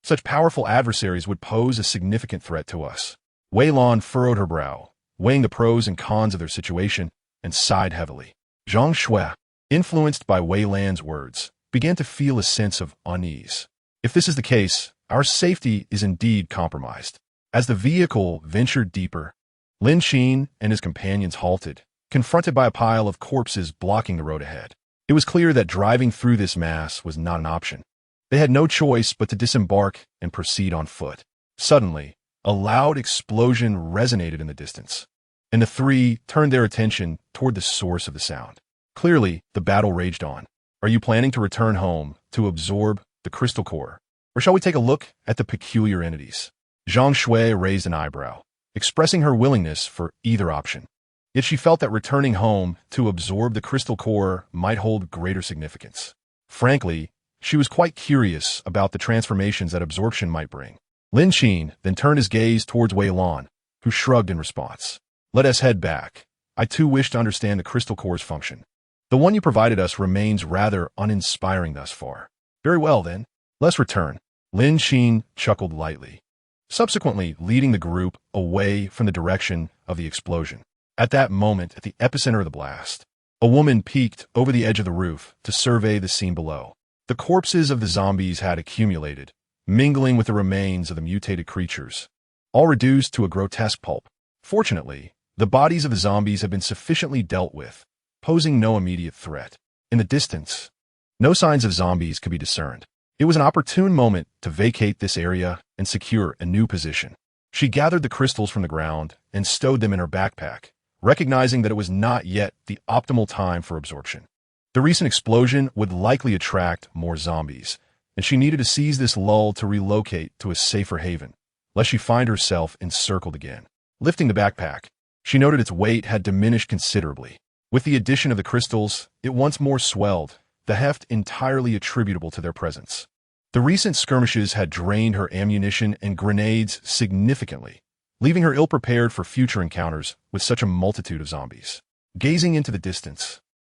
such powerful adversaries would pose a significant threat to us. Wei Lan furrowed her brow, weighing the pros and cons of their situation, and sighed heavily. Zhang Shui, influenced by Wei Lan's words, began to feel a sense of unease. If this is the case, our safety is indeed compromised. As the vehicle ventured deeper, Lin Qin and his companions halted, confronted by a pile of corpses blocking the road ahead. It was clear that driving through this mass was not an option. They had no choice but to disembark and proceed on foot. Suddenly, a loud explosion resonated in the distance, and the three turned their attention toward the source of the sound. Clearly, the battle raged on. Are you planning to return home to absorb the crystal core? Or shall we take a look at the peculiar entities? Zhang Shui raised an eyebrow, expressing her willingness for either option. Yet she felt that returning home to absorb the crystal core might hold greater significance. Frankly, she was quite curious about the transformations that absorption might bring. Lin Qin then turned his gaze towards Wei Lan, who shrugged in response. Let us head back. I too wish to understand the crystal core's function. The one you provided us remains rather uninspiring thus far. Very well then, let's return. Lin Qin chuckled lightly, subsequently leading the group away from the direction of the explosion. At that moment, at the epicenter of the blast, a woman peeked over the edge of the roof to survey the scene below. The corpses of the zombies had accumulated, mingling with the remains of the mutated creatures, all reduced to a grotesque pulp. Fortunately, the bodies of the zombies had been sufficiently dealt with, posing no immediate threat. In the distance, no signs of zombies could be discerned. It was an opportune moment to vacate this area and secure a new position. She gathered the crystals from the ground and stowed them in her backpack, recognizing that it was not yet the optimal time for absorption. The recent explosion would likely attract more zombies, and she needed to seize this lull to relocate to a safer haven, lest she find herself encircled again. Lifting the backpack, she noted its weight had diminished considerably. With the addition of the crystals, it once more swelled, the heft entirely attributable to their presence. The recent skirmishes had drained her ammunition and grenades significantly, leaving her ill-prepared for future encounters with such a multitude of zombies. Gazing into the distance,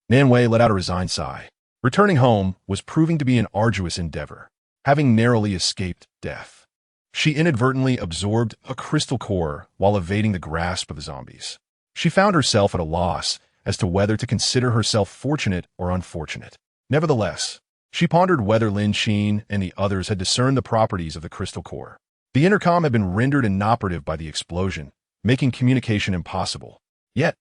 Nan Wei let out a resigned sigh. Returning home was proving to be an arduous endeavor. Having narrowly escaped death, she inadvertently absorbed a crystal core while evading the grasp of the zombies. She found herself at a loss as to whether to consider herself fortunate or unfortunate. Nevertheless, she pondered whether Lin Qin and the others had discerned the properties of the crystal core. The intercom had been rendered inoperative by the explosion, making communication impossible. Yet,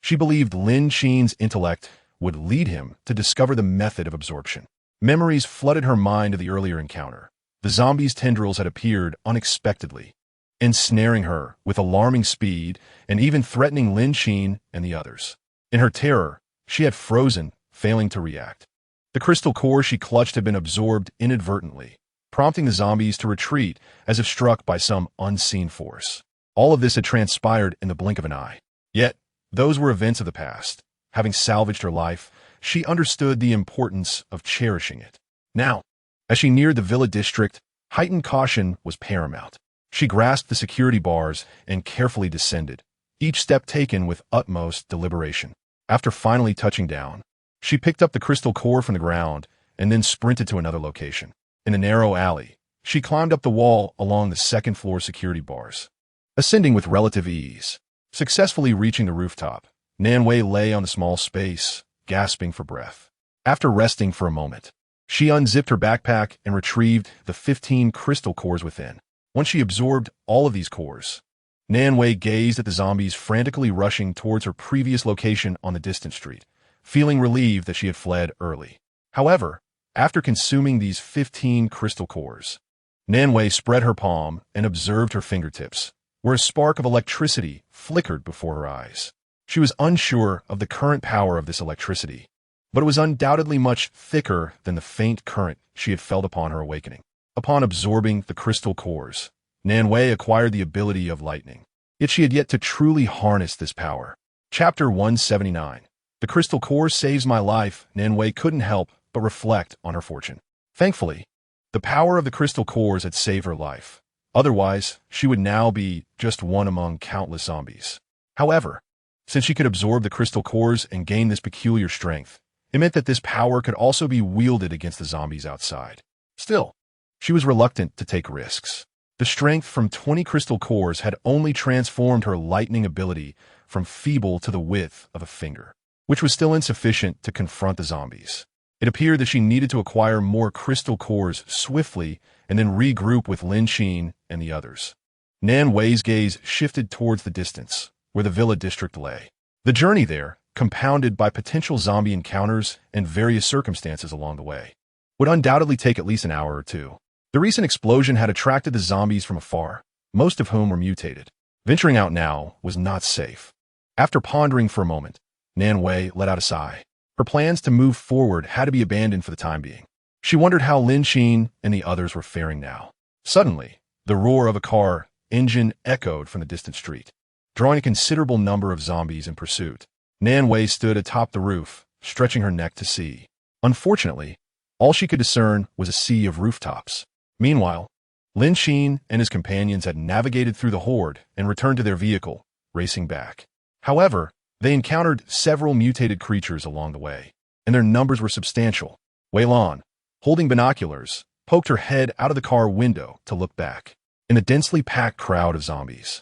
she believed Lin Qin's intellect would lead him to discover the method of absorption. Memories flooded her mind of the earlier encounter. The zombies' tendrils had appeared unexpectedly, ensnaring her with alarming speed and even threatening Lin Qin and the others. In her terror, she had frozen, failing to react. The crystal core she clutched had been absorbed inadvertently, prompting the zombies to retreat as if struck by some unseen force. All of this had transpired in the blink of an eye. Yet, those were events of the past. Having salvaged her life, she understood the importance of cherishing it. Now, as she neared the villa district, heightened caution was paramount. She grasped the security bars and carefully descended, each step taken with utmost deliberation. After finally touching down, she picked up the crystal core from the ground and then sprinted to another location. In a narrow alley, she climbed up the wall along the second-floor security bars, ascending with relative ease. Successfully reaching the rooftop, Nan Wei lay on the small space, gasping for breath. After resting for a moment, she unzipped her backpack and retrieved the 15 crystal cores within. Once she absorbed all of these cores, Nan Wei gazed at the zombies frantically rushing towards her previous location on the distant street, feeling relieved that she had fled early. However, after consuming these 15 crystal cores, Nan Wei spread her palm and observed her fingertips, where a spark of electricity flickered before her eyes. She was unsure of the current power of this electricity, but it was undoubtedly much thicker than the faint current she had felt upon her awakening. Upon absorbing the crystal cores, Nan Wei acquired the ability of lightning. Yet she had yet to truly harness this power. Chapter 179. The crystal core saves my life. Nan Wei couldn't help but reflect on her fortune. Thankfully, the power of the crystal cores had saved her life. Otherwise, she would now be just one among countless zombies. However, Since she could absorb the crystal cores and gain this peculiar strength, it meant that this power could also be wielded against the zombies outside. Still, she was reluctant to take risks. The strength from 20 crystal cores had only transformed her lightning ability from feeble to the width of a finger, which was still insufficient to confront the zombies. It appeared that she needed to acquire more crystal cores swiftly and then regroup with Lin Qin and the others. Nan Wei's gaze shifted towards the distance, where the villa district lay. The journey there, compounded by potential zombie encounters and various circumstances along the way, would undoubtedly take at least an hour or two. The recent explosion had attracted the zombies from afar, most of whom were mutated. Venturing out now was not safe. After pondering for a moment, Nan Wei let out a sigh. Her plans to move forward had to be abandoned for the time being. She wondered how Lin Qin and the others were faring now. Suddenly, the roar of a car engine echoed from the distant street, drawing a considerable number of zombies in pursuit. Nan Wei stood atop the roof, stretching her neck to see. Unfortunately, all she could discern was a sea of rooftops. Meanwhile, Lin Qin and his companions had navigated through the Hoard and returned to their vehicle, racing back. However, they encountered several mutated creatures along the way, and their numbers were substantial. Wei Lan, holding binoculars, poked her head out of the car window to look back. In the densely packed crowd of zombies,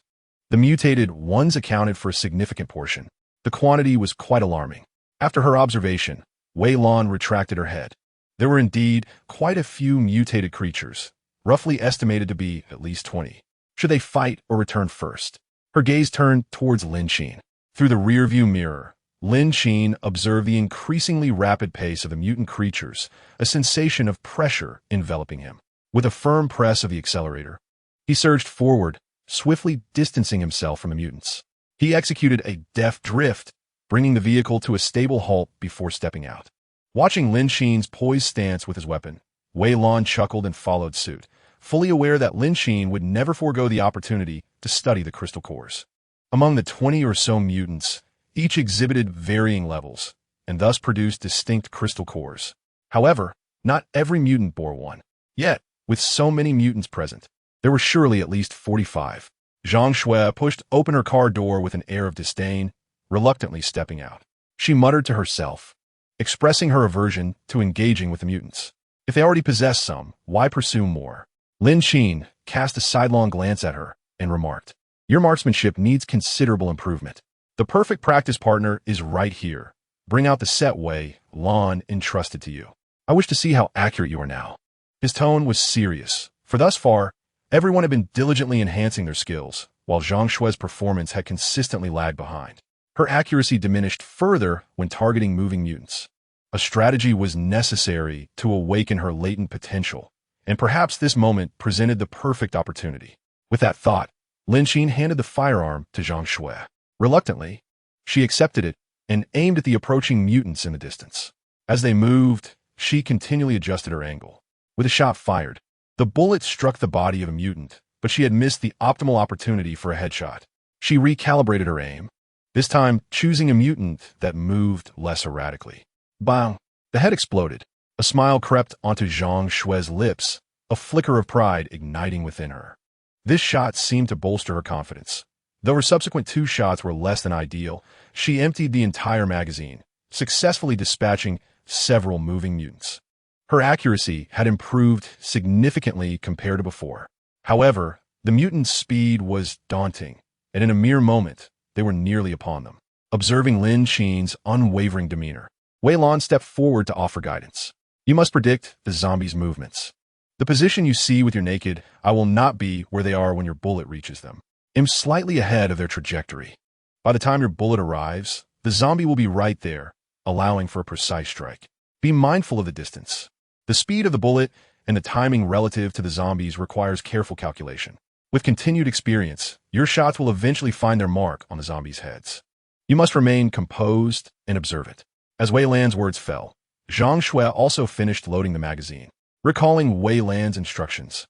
the mutated ones accounted for a significant portion. The quantity was quite alarming. After her observation, Wei Lan retracted her head. There were indeed quite a few mutated creatures, roughly estimated to be at least 20. Should they fight or return first? Her gaze turned towards Lin Qin. Through the rearview mirror, Lin Qin observed the increasingly rapid pace of the mutant creatures, a sensation of pressure enveloping him. With a firm press of the accelerator, he surged forward, swiftly distancing himself from the mutants. He executed a deft drift, bringing the vehicle to a stable halt before stepping out. Watching Lin Qin's poised stance with his weapon, Wei Lan chuckled and followed suit, fully aware that Lin Qin would never forego the opportunity to study the crystal cores. Among the 20 or so mutants, each exhibited varying levels, and thus produced distinct crystal cores. However, not every mutant bore one. Yet, with so many mutants present, there were surely at least 45. Zhang Shui pushed open her car door with an air of disdain, reluctantly stepping out. She muttered to herself, expressing her aversion to engaging with the mutants. If they already possessed some, why pursue more? Lin Qin cast a sidelong glance at her and remarked, "Your marksmanship needs considerable improvement. The perfect practice partner is right here. Bring out the set Wei Lan entrusted to you. I wish to see how accurate you are now." His tone was serious, for thus far, everyone had been diligently enhancing their skills, while Zhang Shui's performance had consistently lagged behind. Her accuracy diminished further when targeting moving mutants. A strategy was necessary to awaken her latent potential, and perhaps this moment presented the perfect opportunity. With that thought, Lin Qin handed the firearm to Zhang Shui. Reluctantly, she accepted it and aimed at the approaching mutants in the distance. As they moved, she continually adjusted her angle. With a shot fired, the bullet struck the body of a mutant, but she had missed the optimal opportunity for a headshot. She recalibrated her aim, this time choosing a mutant that moved less erratically. Bang! The head exploded. A smile crept onto Zhang Shui's lips, a flicker of pride igniting within her. This shot seemed to bolster her confidence. Though her subsequent 2 shots were less than ideal, she emptied the entire magazine, successfully dispatching several moving mutants. Her accuracy had improved significantly compared to before. However, the mutants' speed was daunting, and in a mere moment, they were nearly upon them. Observing Lin Qin's unwavering demeanor, Wei Lan stepped forward to offer guidance. "You must predict the zombies' movements. The position you see with your naked eye will not be where they are when your bullet reaches them. Aim slightly ahead of their trajectory. By the time your bullet arrives, the zombie will be right there, allowing for a precise strike. Be mindful of the distance. The speed of the bullet and the timing relative to the zombies requires careful calculation. With continued experience, your shots will eventually find their mark on the zombies' heads. You must remain composed and observant." As Wei Lan's words fell, Zhang Shui also finished loading the magazine. Recalling Wei Lan's instructions,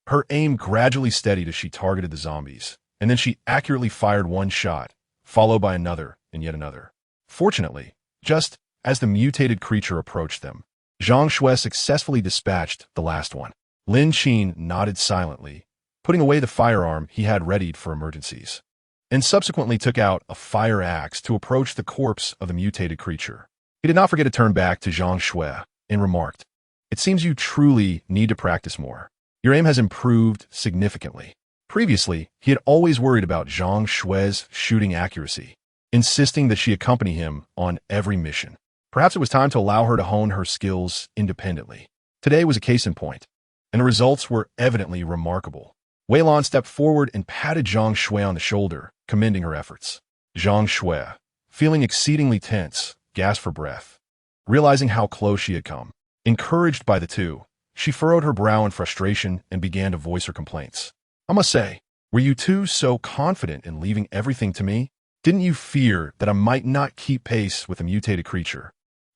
her aim gradually steadied as she targeted the zombies, and then she accurately fired one shot, followed by another and yet another. Fortunately, just as the mutated creature approached them, Zhang Shui successfully dispatched the last one. Lin Qin nodded silently, putting away the firearm he had readied for emergencies. and subsequently took out a fire axe to approach the corpse of the mutated creature. He did not forget to turn back to Zhang Shui and remarked, "It seems you truly need to practice more. Your aim has improved significantly." Previously, he had always worried about Zhang Shui's shooting accuracy, insisting that she accompany him on every mission. Perhaps it was time to allow her to hone her skills independently. Today was a case in point, and the results were evidently remarkable. Wei Lan stepped forward and patted Zhang Shui on the shoulder, commending her efforts. Zhang Shui, feeling exceedingly tense, gasped for breath, realizing how close she had come. Encouraged by the two, she furrowed her brow in frustration and began to voice her complaints. "I must say, were you two so confident in leaving everything to me? Didn't you fear that I might not keep pace with the mutated creature,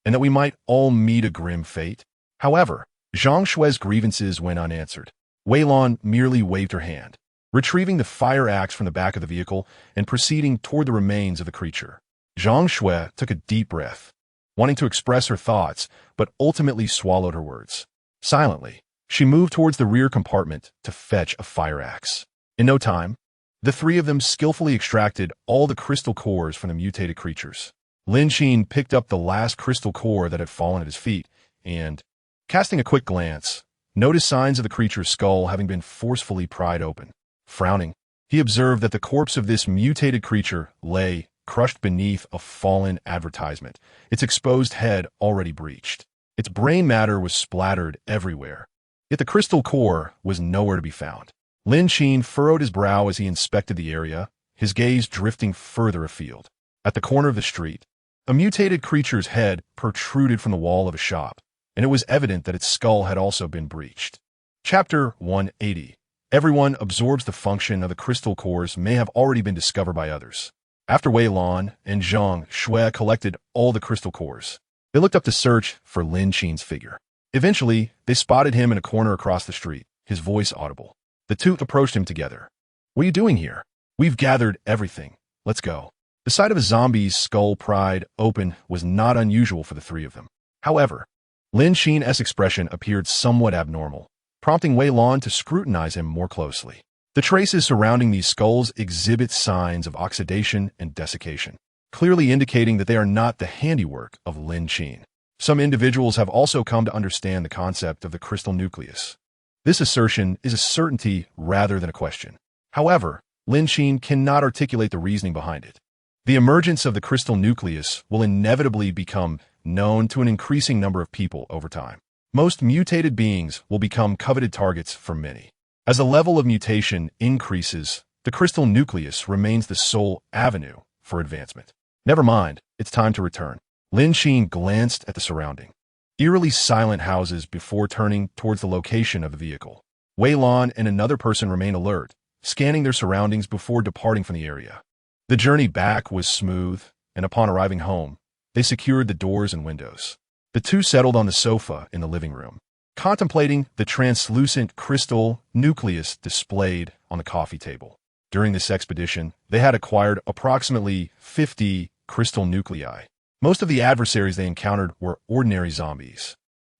and that we might all meet a grim fate?" However, Zhang Shui's grievances went unanswered. Wei Lan merely waved her hand, retrieving the fire axe from the back of the vehicle and proceeding toward the remains of the creature. Zhang Shui took a deep breath, wanting to express her thoughts, but ultimately swallowed her words. Silently, she moved towards the rear compartment to fetch a fire axe. In no time, the three of them skillfully extracted all the crystal cores from the mutated creatures. Lin Qin picked up the last crystal core that had fallen at his feet and, casting a quick glance, noticed signs of the creature's skull having been forcefully pried open. Frowning, he observed that the corpse of this mutated creature lay crushed beneath a fallen advertisement, its exposed head already breached. Its brain matter was splattered everywhere, yet the crystal core was nowhere to be found. Lin Qin furrowed his brow as he inspected the area, his gaze drifting further afield. At the corner of the street, a mutated creature's head protruded from the wall of a shop, and it was evident that its skull had also been breached. Chapter 180. Everyone absorbs the function of the crystal cores may have already been discovered by others. After Wei Lan and Zhang Shui collected all the crystal cores, they looked up to search for Lin Qin's figure. Eventually, they spotted him in a corner across the street, his voice audible. The two approached him together. "What are you doing here? We've gathered everything. Let's go." The sight of a zombie's skull pried open was not unusual for the three of them. However, Lin Qin's expression appeared somewhat abnormal, prompting Wei Lan to scrutinize him more closely. The traces surrounding these skulls exhibit signs of oxidation and desiccation, clearly indicating that they are not the handiwork of Lin Qin. Some individuals have also come to understand the concept of the crystal nucleus. This assertion is a certainty rather than a question. However, Lin Qin cannot articulate the reasoning behind it. The emergence of the crystal nucleus will inevitably become known to an increasing number of people over time. Most mutated beings will become coveted targets for many. As the level of mutation increases, the crystal nucleus remains the sole avenue for advancement. Never mind, it's time to return. Lin Qin glanced at the surrounding, eerily silent houses before turning towards the location of the vehicle. Wei Lan and another person remained alert, scanning their surroundings before departing from the area. The journey back was smooth, and upon arriving home, they secured the doors and windows. The two settled on the sofa in the living room, contemplating the translucent crystal nucleus displayed on the coffee table. During this expedition, they had acquired approximately 50 crystal nuclei. Most of the adversaries they encountered were ordinary zombies,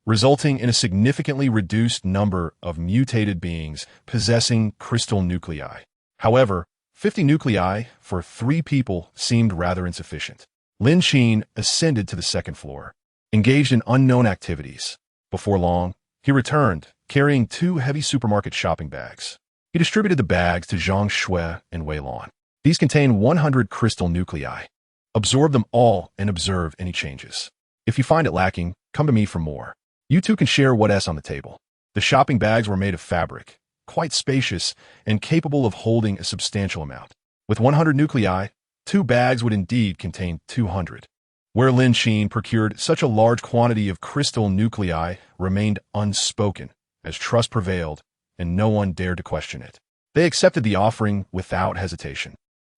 resulting in a significantly reduced number of mutated beings possessing crystal nuclei. However, 50 nuclei for 3 people seemed rather insufficient. Lin Qin ascended to the second floor, engaged in unknown activities. Before long, he returned, carrying 2 heavy supermarket shopping bags. He distributed the bags to Zhang Shui and Wei Lan. These contain 100 crystal nuclei. Absorb them all and observe any changes. If you find it lacking, come to me for more. You two can share what's on the table. The shopping bags were made of fabric, quite spacious and capable of holding a substantial amount. With 100 nuclei, 2 bags would indeed contain 200. Where Lin Qin procured such a large quantity of crystal nuclei remained unspoken, as trust prevailed, and no one dared to question it. They accepted the offering without hesitation.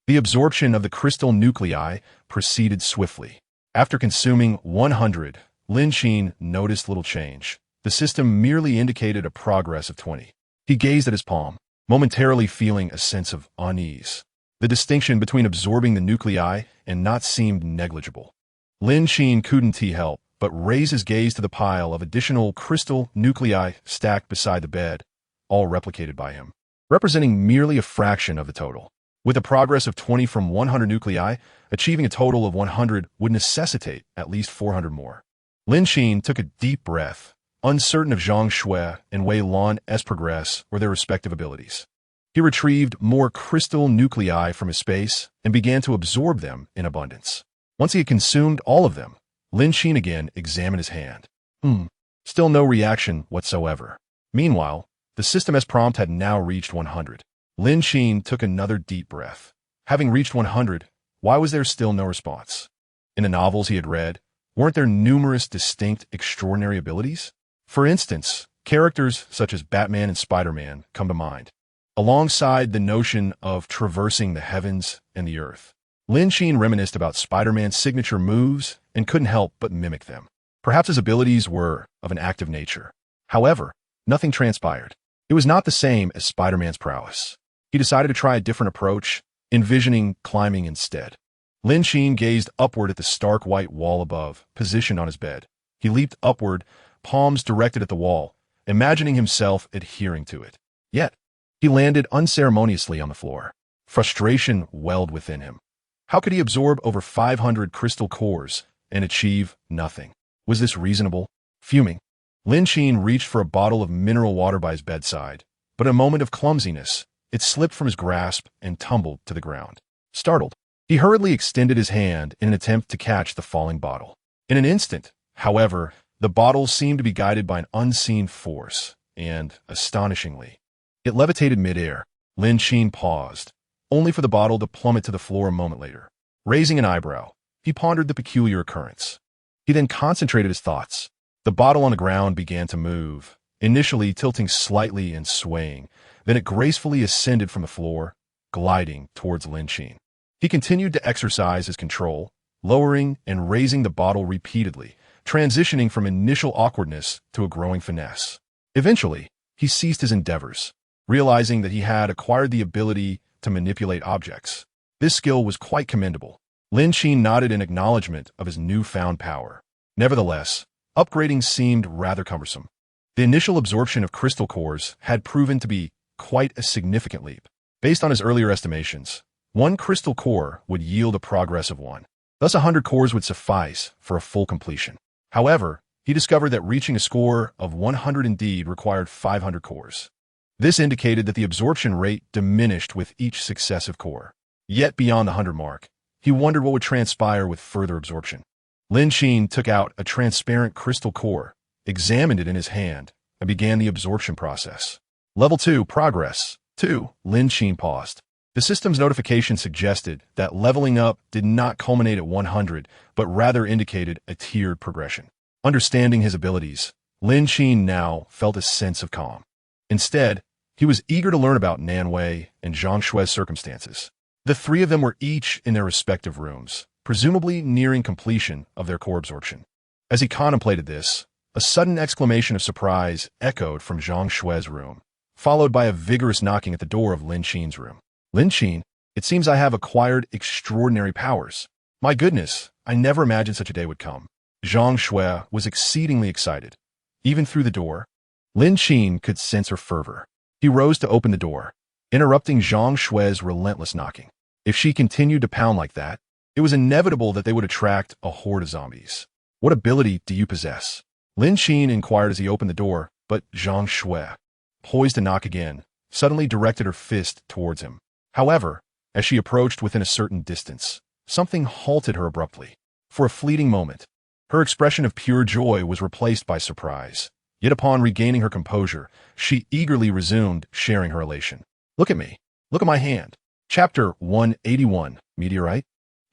The absorption of the crystal nuclei proceeded swiftly. After consuming 100, Lin Qin noticed little change. The system merely indicated a progress of 20. He gazed at his palm, momentarily feeling a sense of unease. The distinction between absorbing the nuclei and not seemed negligible. Lin Qin couldn't help but raise his gaze to the pile of additional crystal nuclei stacked beside the bed, all replicated by him, representing merely a fraction of the total. With a progress of 20 from 100 nuclei, achieving a total of 100 would necessitate at least 400 more. Lin Qin took a deep breath, uncertain of Zhang Shui and Wei Lan's progress or their respective abilities. He retrieved more crystal nuclei from his space and began to absorb them in abundance. Once he had consumed all of them, Lin Qin again examined his hand. Still no reaction whatsoever. Meanwhile, the system as prompt had now reached 100. Lin Qin took another deep breath. Having reached 100, why was there still no response? In the novels he had read, weren't there numerous distinct extraordinary abilities? For instance, characters such as Batman and Spider-Man come to mind, alongside the notion of traversing the heavens and the earth. Lin Qin reminisced about Spider-Man's signature moves and couldn't help but mimic them. Perhaps his abilities were of an active nature. However, nothing transpired. It was not the same as Spider-Man's prowess. He decided to try a different approach, envisioning climbing instead. Lin Qin gazed upward at the stark white wall above, positioned on his bed. He leaped upward, palms directed at the wall, imagining himself adhering to it. Yet, he landed unceremoniously on the floor. Frustration welled within him. How could he absorb over 500 crystal cores and achieve nothing? Was this reasonable? Fuming, Lin Qin reached for a bottle of mineral water by his bedside, but in a moment of clumsiness, it slipped from his grasp and tumbled to the ground. Startled, he hurriedly extended his hand in an attempt to catch the falling bottle. In an instant, however, the bottle seemed to be guided by an unseen force, and, astonishingly, it levitated midair. Lin Qin paused, only for the bottle to plummet to the floor a moment later. Raising an eyebrow, he pondered the peculiar occurrence. He then concentrated his thoughts. The bottle on the ground began to move, initially tilting slightly and swaying. Then it gracefully ascended from the floor, gliding towards Lin Qin. He continued to exercise his control, lowering and raising the bottle repeatedly, transitioning from initial awkwardness to a growing finesse. Eventually, he ceased his endeavors, realizing that he had acquired the ability to manipulate objects. This skill was quite commendable. Lin Qin nodded in acknowledgement of his newfound power. Nevertheless, upgrading seemed rather cumbersome. The initial absorption of crystal cores had proven to be quite a significant leap. Based on his earlier estimations, one crystal core would yield a progress of 1. Thus 100 cores would suffice for a full completion. However, he discovered that reaching a score of 100 indeed required 500 cores. This indicated that the absorption rate diminished with each successive core. Yet beyond the 100 mark, he wondered what would transpire with further absorption. Lin Qin took out a transparent crystal core, examined it in his hand, and began the absorption process. Level 2, Progress. 2. Lin Qin paused. The system's notification suggested that leveling up did not culminate at 100, but rather indicated a tiered progression. Understanding his abilities, Lin Qin now felt a sense of calm. Instead, he was eager to learn about Nan Wei and Zhang Shui's circumstances. The three of them were each in their respective rooms, presumably nearing completion of their core absorption. As he contemplated this, a sudden exclamation of surprise echoed from Zhang Shui's room, followed by a vigorous knocking at the door of Lin Qin's room. Lin Qin, it seems I have acquired extraordinary powers. My goodness, I never imagined such a day would come. Zhang Shui was exceedingly excited. Even through the door, Lin Qin could sense her fervor. He rose to open the door, interrupting Zhang Shui's relentless knocking. If she continued to pound like that, it was inevitable that they would attract a horde of zombies. What ability do you possess? Lin Qin inquired as he opened the door, but Zhang Shui, poised to knock again, suddenly directed her fist towards him. However, as she approached within a certain distance, something halted her abruptly. For a fleeting moment, her expression of pure joy was replaced by surprise. Yet upon regaining her composure, she eagerly resumed, sharing her elation. Look at me. Look at my hand. Chapter 181, Meteorite.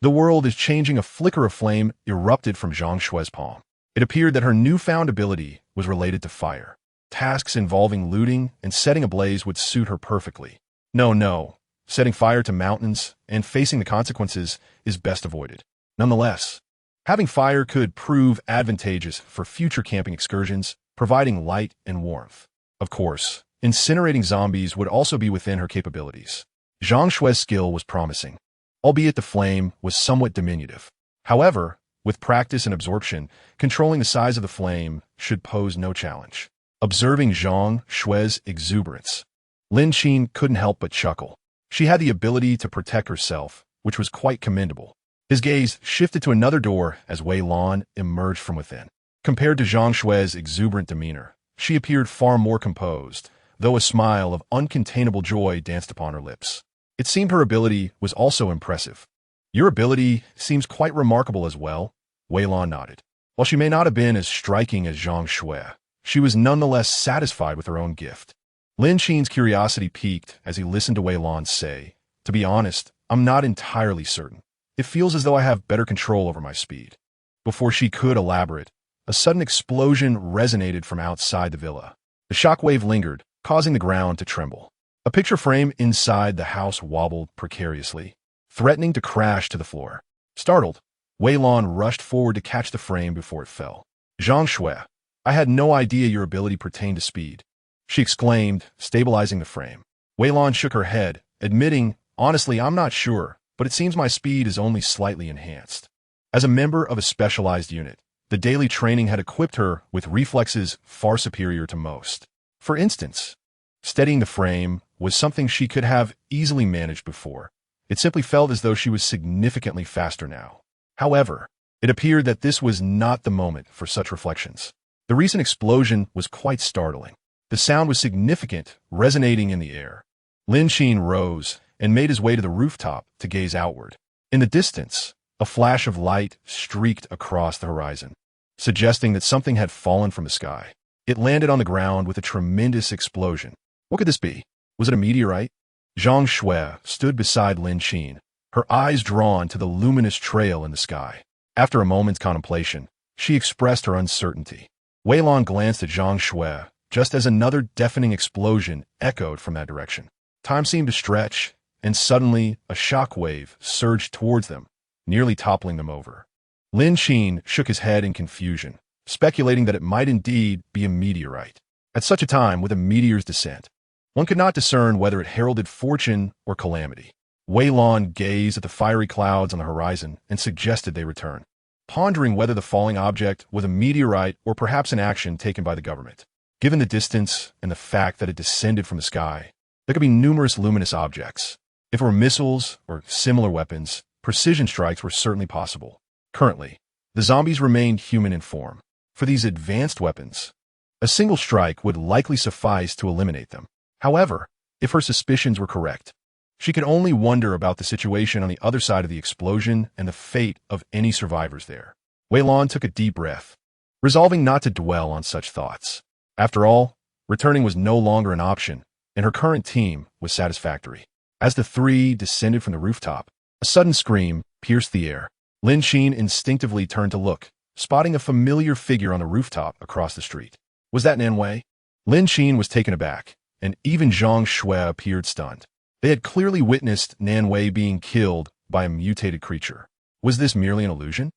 The world is changing. A flicker of flame erupted from Zhang Shui's palm. It appeared that her newfound ability was related to fire. Tasks involving looting and setting ablaze would suit her perfectly. No. Setting fire to mountains and facing the consequences is best avoided. Nonetheless, having fire could prove advantageous for future camping excursions, providing light and warmth. Of course, incinerating zombies would also be within her capabilities. Zhang Shui's skill was promising, albeit the flame was somewhat diminutive. However, with practice and absorption, controlling the size of the flame should pose no challenge. Observing Zhang Shui's exuberance, Lin Qin couldn't help but chuckle. She had the ability to protect herself, which was quite commendable. His gaze shifted to another door as Wei Lan emerged from within. Compared to Zhang Xue's exuberant demeanor, she appeared far more composed, though a smile of uncontainable joy danced upon her lips. It seemed her ability was also impressive. Your ability seems quite remarkable as well, Wei Lan nodded. While she may not have been as striking as Zhang Xue, she was nonetheless satisfied with her own gift. Lin Qin's curiosity piqued as he listened to Wei Lan say, "To be honest, I'm not entirely certain. It feels as though I have better control over my speed." Before she could elaborate, a sudden explosion resonated from outside the villa. The shockwave lingered, causing the ground to tremble. A picture frame inside the house wobbled precariously, threatening to crash to the floor. Startled, Wei Lan rushed forward to catch the frame before it fell. "Zhang Xue, I had no idea your ability pertained to speed," she exclaimed, stabilizing the frame. Wei Lan shook her head, admitting, "Honestly, I'm not sure, but it seems my speed is only slightly enhanced." As a member of a specialized unit, the daily training had equipped her with reflexes far superior to most. For instance, steadying the frame was something she could have easily managed before. It simply felt as though she was significantly faster now. However, it appeared that this was not the moment for such reflections. The recent explosion was quite startling. The sound was significant, resonating in the air. Lin Qin rose and made his way to the rooftop to gaze outward. In the distance, a flash of light streaked across the horizon, suggesting that something had fallen from the sky. It landed on the ground with a tremendous explosion. What could this be? Was it a meteorite? Zhang Xue stood beside Lin Qin, her eyes drawn to the luminous trail in the sky. After a moment's contemplation, she expressed her uncertainty. Wei Lan glanced at Zhang Xue just as another deafening explosion echoed from that direction. Time seemed to stretch, and suddenly a shockwave surged towards them, nearly toppling them over. Lin Qin shook his head in confusion, speculating that it might indeed be a meteorite. At such a time, with a meteor's descent, one could not discern whether it heralded fortune or calamity. Wei Lan gazed at the fiery clouds on the horizon and suggested they return, pondering whether the falling object was a meteorite or perhaps an action taken by the government. Given the distance and the fact that it descended from the sky, there could be numerous luminous objects. If it were missiles or similar weapons, precision strikes were certainly possible. Currently, the zombies remained human in form. For these advanced weapons, a single strike would likely suffice to eliminate them. However, if her suspicions were correct, she could only wonder about the situation on the other side of the explosion and the fate of any survivors there. Wei Lan took a deep breath, resolving not to dwell on such thoughts. After all, returning was no longer an option, and her current team was satisfactory. As the three descended from the rooftop, a sudden scream pierced the air. Lin Qin instinctively turned to look, spotting a familiar figure on the rooftop across the street. Was that Nan Wei? Lin Qin was taken aback, and even Zhang Xue appeared stunned. They had clearly witnessed Nan Wei being killed by a mutated creature. Was this merely an illusion?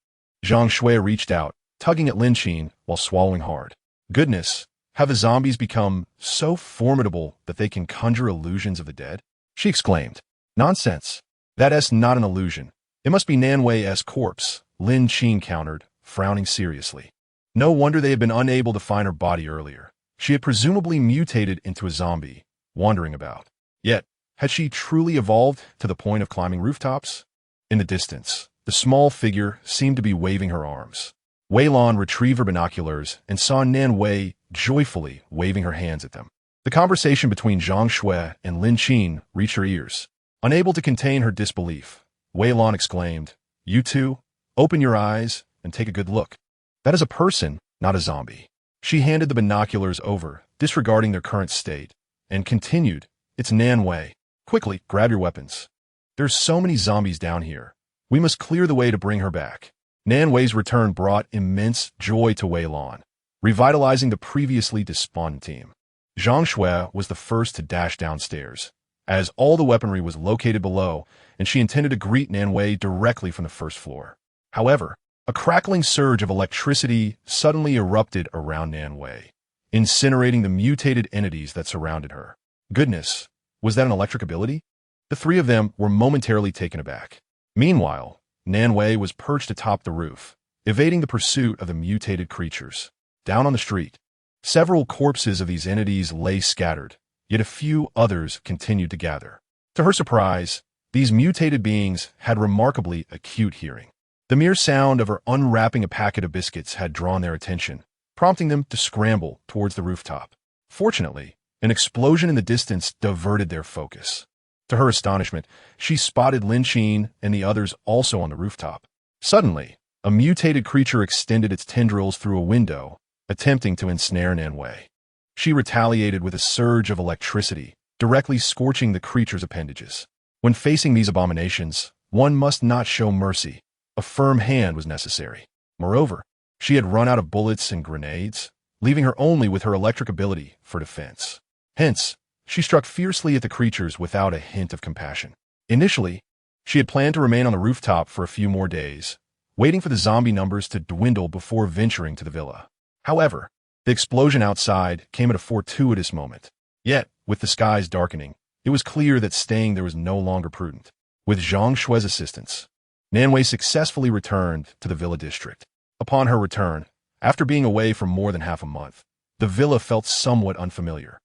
Zhang Xue reached out, tugging at Lin Qin while swallowing hard. Goodness, have the zombies become so formidable that they can conjure illusions of the dead? She exclaimed. Nonsense. That's not an illusion. It must be Nan Wei's corpse, Lin Qin countered, frowning seriously. No wonder they had been unable to find her body earlier. She had presumably mutated into a zombie, wandering about. Yet, had she truly evolved to the point of climbing rooftops? In the distance, the small figure seemed to be waving her arms. Wei Lan retrieved her binoculars and saw Nan Wei joyfully waving her hands at them. The conversation between Zhang Xue and Lin Qin reached her ears. Unable to contain her disbelief, Wei Lan exclaimed, "You two, open your eyes and take a good look. That is a person, not a zombie." She handed the binoculars over, disregarding their current state, and continued, "It's Nan Wei. Quickly, grab your weapons. There's so many zombies down here. We must clear the way to bring her back." Nan Wei's return brought immense joy to Wei Lan, revitalizing the previously despondent team. Zhang Xue was the first to dash downstairs, as all the weaponry was located below, and she intended to greet Nan Wei directly from the first floor. However, a crackling surge of electricity suddenly erupted around Nan Wei, incinerating the mutated entities that surrounded her. Goodness, was that an electric ability? The three of them were momentarily taken aback. Meanwhile, Nan Wei was perched atop the roof, evading the pursuit of the mutated creatures. Down on the street, several corpses of these entities lay scattered, yet a few others continued to gather. To her surprise, these mutated beings had remarkably acute hearing. The mere sound of her unwrapping a packet of biscuits had drawn their attention, prompting them to scramble towards the rooftop. Fortunately, an explosion in the distance diverted their focus. To her astonishment, she spotted Lin Qin and the others also on the rooftop. Suddenly, a mutated creature extended its tendrils through a window, attempting to ensnare Nanwei. She retaliated with a surge of electricity, directly scorching the creature's appendages. When facing these abominations, one must not show mercy. A firm hand was necessary. Moreover, she had run out of bullets and grenades, leaving her only with her electric ability for defense. Hence, she struck fiercely at the creatures without a hint of compassion. Initially, she had planned to remain on the rooftop for a few more days, waiting for the zombie numbers to dwindle before venturing to the villa. However, the explosion outside came at a fortuitous moment. Yet, with the skies darkening, it was clear that staying there was no longer prudent. With Zhang Shue's assistance, Nanwei successfully returned to the villa district. Upon her return, after being away for more than half a month, the villa felt somewhat unfamiliar.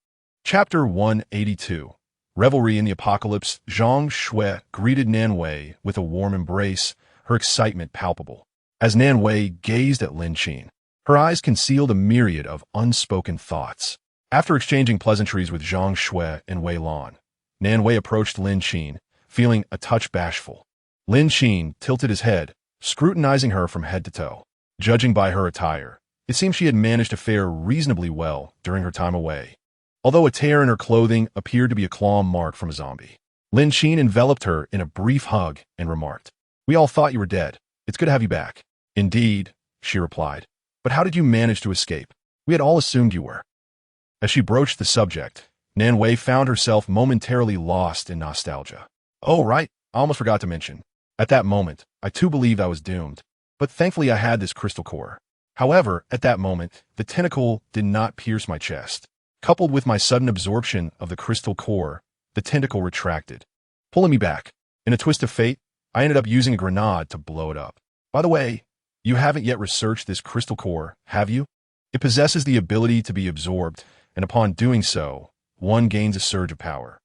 Chapter 182. Revelry in the Apocalypse. Zhang Shui greeted Nanwei with a warm embrace, her excitement palpable. As Nanwei gazed at Lin Qin, her eyes concealed a myriad of unspoken thoughts. After exchanging pleasantries with Zhang Shui and Wei Lan, Nanwei approached Lin Qin, feeling a touch bashful. Lin Qin tilted his head, scrutinizing her from head to toe. Judging by her attire, it seemed she had managed to fare reasonably well during her time away. Although a tear in her clothing appeared to be a claw mark from a zombie. Lin Qin enveloped her in a brief hug and remarked, "We all thought you were dead. It's good to have you back." "Indeed," she replied. "But how did you manage to escape? We had all assumed you were." As she broached the subject, Nanwei found herself momentarily lost in nostalgia. "Oh, right, I almost forgot to mention. At that moment, I too believed I was doomed. But thankfully I had this crystal core. However, at that moment, the tentacle did not pierce my chest. Coupled with my sudden absorption of the crystal core, the tentacle retracted, pulling me back. In a twist of fate, I ended up using a grenade to blow it up. By the way, you haven't yet researched this crystal core, have you? It possesses the ability to be absorbed, and upon doing so, one gains a surge of power.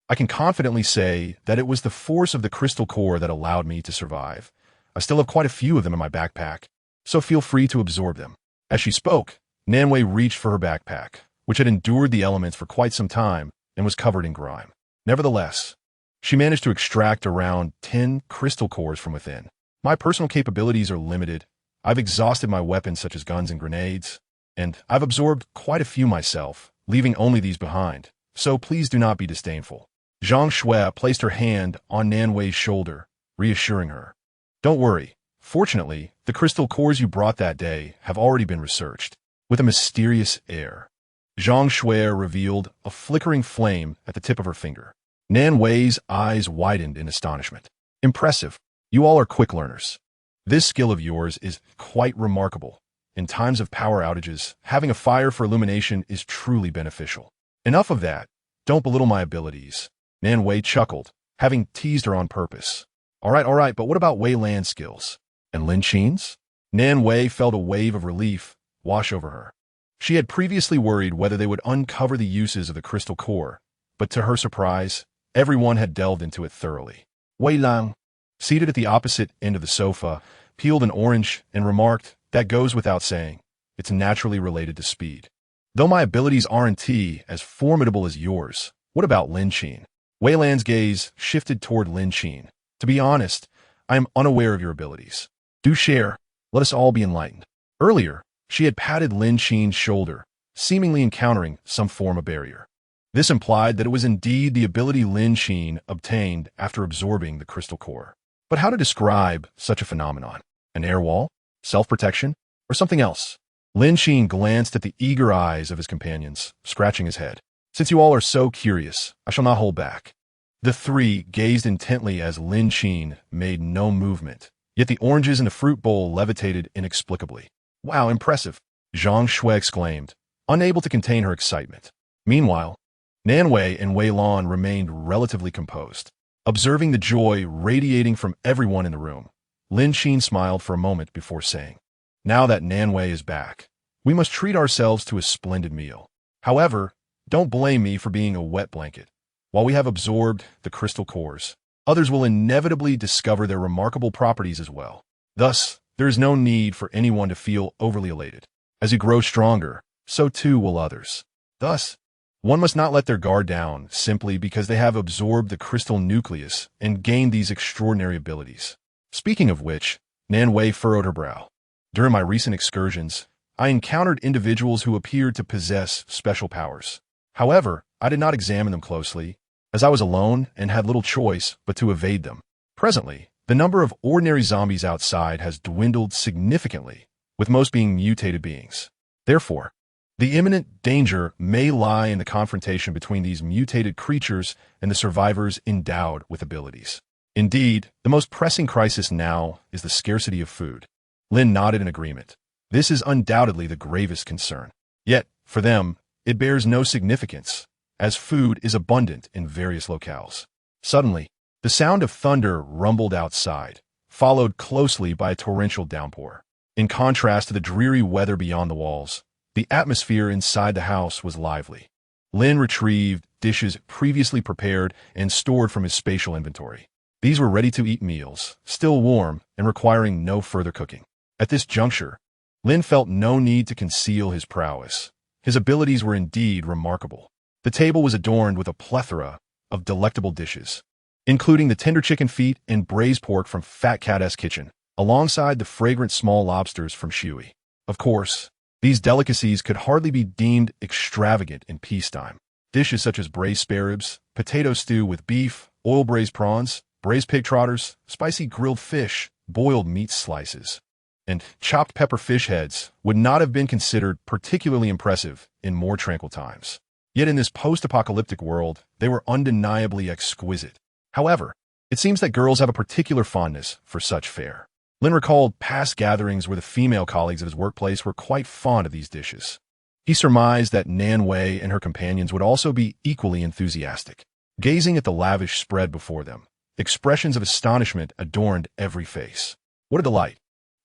I can confidently say that it was the force of the crystal core that allowed me to survive. I still have quite a few of them in my backpack, so feel free to absorb them." As she spoke, Nanwei reached for her backpack, which had endured the elements for quite some time and was covered in grime. Nevertheless, she managed to extract around 10 crystal cores from within. "My personal capabilities are limited. I've exhausted my weapons such as guns and grenades, and I've absorbed quite a few myself, leaving only these behind, so please do not be disdainful." Zhang Shui placed her hand on Nanwei's shoulder, reassuring her. "Don't worry. Fortunately, the crystal cores you brought that day have already been researched." With a mysterious air, Zhang Shui revealed a flickering flame at the tip of her finger. Nanwei's eyes widened in astonishment. "Impressive. You all are quick learners. This skill of yours is quite remarkable. In times of power outages, having a fire for illumination is truly beneficial." "Enough of that. Don't belittle my abilities." Nanwei chuckled, having teased her on purpose. All right, but what about Wei Lan's skills? And Lin Qin's?" Nanwei felt a wave of relief wash over her. She had previously worried whether they would uncover the uses of the crystal core, but to her surprise, everyone had delved into it thoroughly. Wei Lan, seated at the opposite end of the sofa, peeled an orange and remarked, "That goes without saying. It's naturally related to speed. Though my abilities aren't as formidable as yours, what about Lin Qin?" Wei Lan's gaze shifted toward Lin Qin. "To be honest, I am unaware of your abilities. Do share. Let us all be enlightened." Earlier, she had patted Lin Qin's shoulder, seemingly encountering some form of barrier. This implied that it was indeed the ability Lin Qin obtained after absorbing the crystal core. But how to describe such a phenomenon? An air wall? Self-protection? Or something else? Lin Qin glanced at the eager eyes of his companions, scratching his head. "Since you all are so curious, I shall not hold back." The three gazed intently as Lin Qin made no movement, yet the oranges in the fruit bowl levitated inexplicably. "Wow, impressive," Zhang Shui exclaimed, unable to contain her excitement. Meanwhile, Nanwei and Wei Lan remained relatively composed. Observing the joy radiating from everyone in the room, Lin Qin smiled for a moment before saying, "Now that Nanwei is back, we must treat ourselves to a splendid meal. However, don't blame me for being a wet blanket. While we have absorbed the crystal cores, others will inevitably discover their remarkable properties as well. Thus, there is no need for anyone to feel overly elated. As you grow stronger, so too will others. Thus, one must not let their guard down simply because they have absorbed the crystal nucleus and gained these extraordinary abilities. Speaking of which, Nan Wei furrowed her brow. During my recent excursions, I encountered individuals who appeared to possess special powers. However, I did not examine them closely, as I was alone and had little choice but to evade them. Presently, the number of ordinary zombies outside has dwindled significantly, with most being mutated beings. Therefore, the imminent danger may lie in the confrontation between these mutated creatures and the survivors endowed with abilities. Indeed, the most pressing crisis now is the scarcity of food. Lin nodded in agreement. This is undoubtedly the gravest concern. Yet, for them, it bears no significance, as food is abundant in various locales. Suddenly, the sound of thunder rumbled outside, followed closely by a torrential downpour. In contrast to the dreary weather beyond the walls, the atmosphere inside the house was lively. Lin retrieved dishes previously prepared and stored from his spatial inventory. These were ready-to-eat meals, still warm and requiring no further cooking. At this juncture, Lin felt no need to conceal his prowess. His abilities were indeed remarkable. The table was adorned with a plethora of delectable dishes, including the tender chicken feet and braised pork from Fat Cat's kitchen, alongside the fragrant small lobsters from Shui. Of course, these delicacies could hardly be deemed extravagant in peacetime. Dishes such as braised spare ribs, potato stew with beef, oil-braised prawns, braised pig trotters, spicy grilled fish, boiled meat slices, and chopped pepper fish heads would not have been considered particularly impressive in more tranquil times. Yet in this post-apocalyptic world, they were undeniably exquisite. However, it seems that girls have a particular fondness for such fare. Lin recalled past gatherings where the female colleagues of his workplace were quite fond of these dishes. He surmised that Nan Wei and her companions would also be equally enthusiastic. Gazing at the lavish spread before them, expressions of astonishment adorned every face. What a delight!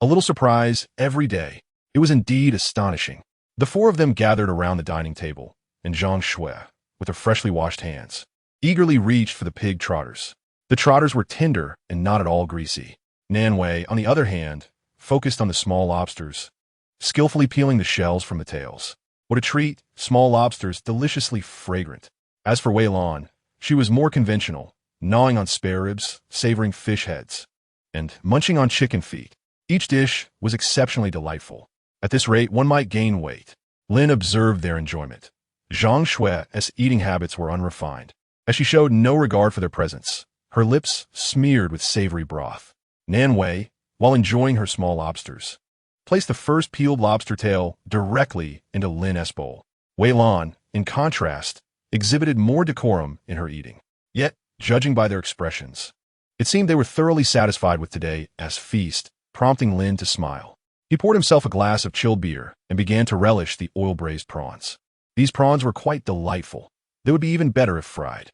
A little surprise every day. It was indeed astonishing. The four of them gathered around the dining table, and Zhang Shui, with her freshly washed hands, eagerly reached for the pig trotters. The trotters were tender and not at all greasy. Nan Wei, on the other hand, focused on the small lobsters, skillfully peeling the shells from the tails. What a treat, small lobsters deliciously fragrant. As for Wei Lan, she was more conventional, gnawing on spare ribs, savoring fish heads, and munching on chicken feet. Each dish was exceptionally delightful. At this rate, one might gain weight. Lin observed their enjoyment. Zhang Shui's eating habits were unrefined, as she showed no regard for their presence, her lips smeared with savory broth. Nan Wei, while enjoying her small lobsters, placed the first peeled lobster tail directly into Lin's bowl. Wei Lan, in contrast, exhibited more decorum in her eating. Yet, judging by their expressions, it seemed they were thoroughly satisfied with today's feast, prompting Lin to smile. He poured himself a glass of chilled beer and began to relish the oil-braised prawns. These prawns were quite delightful. They would be even better if fried.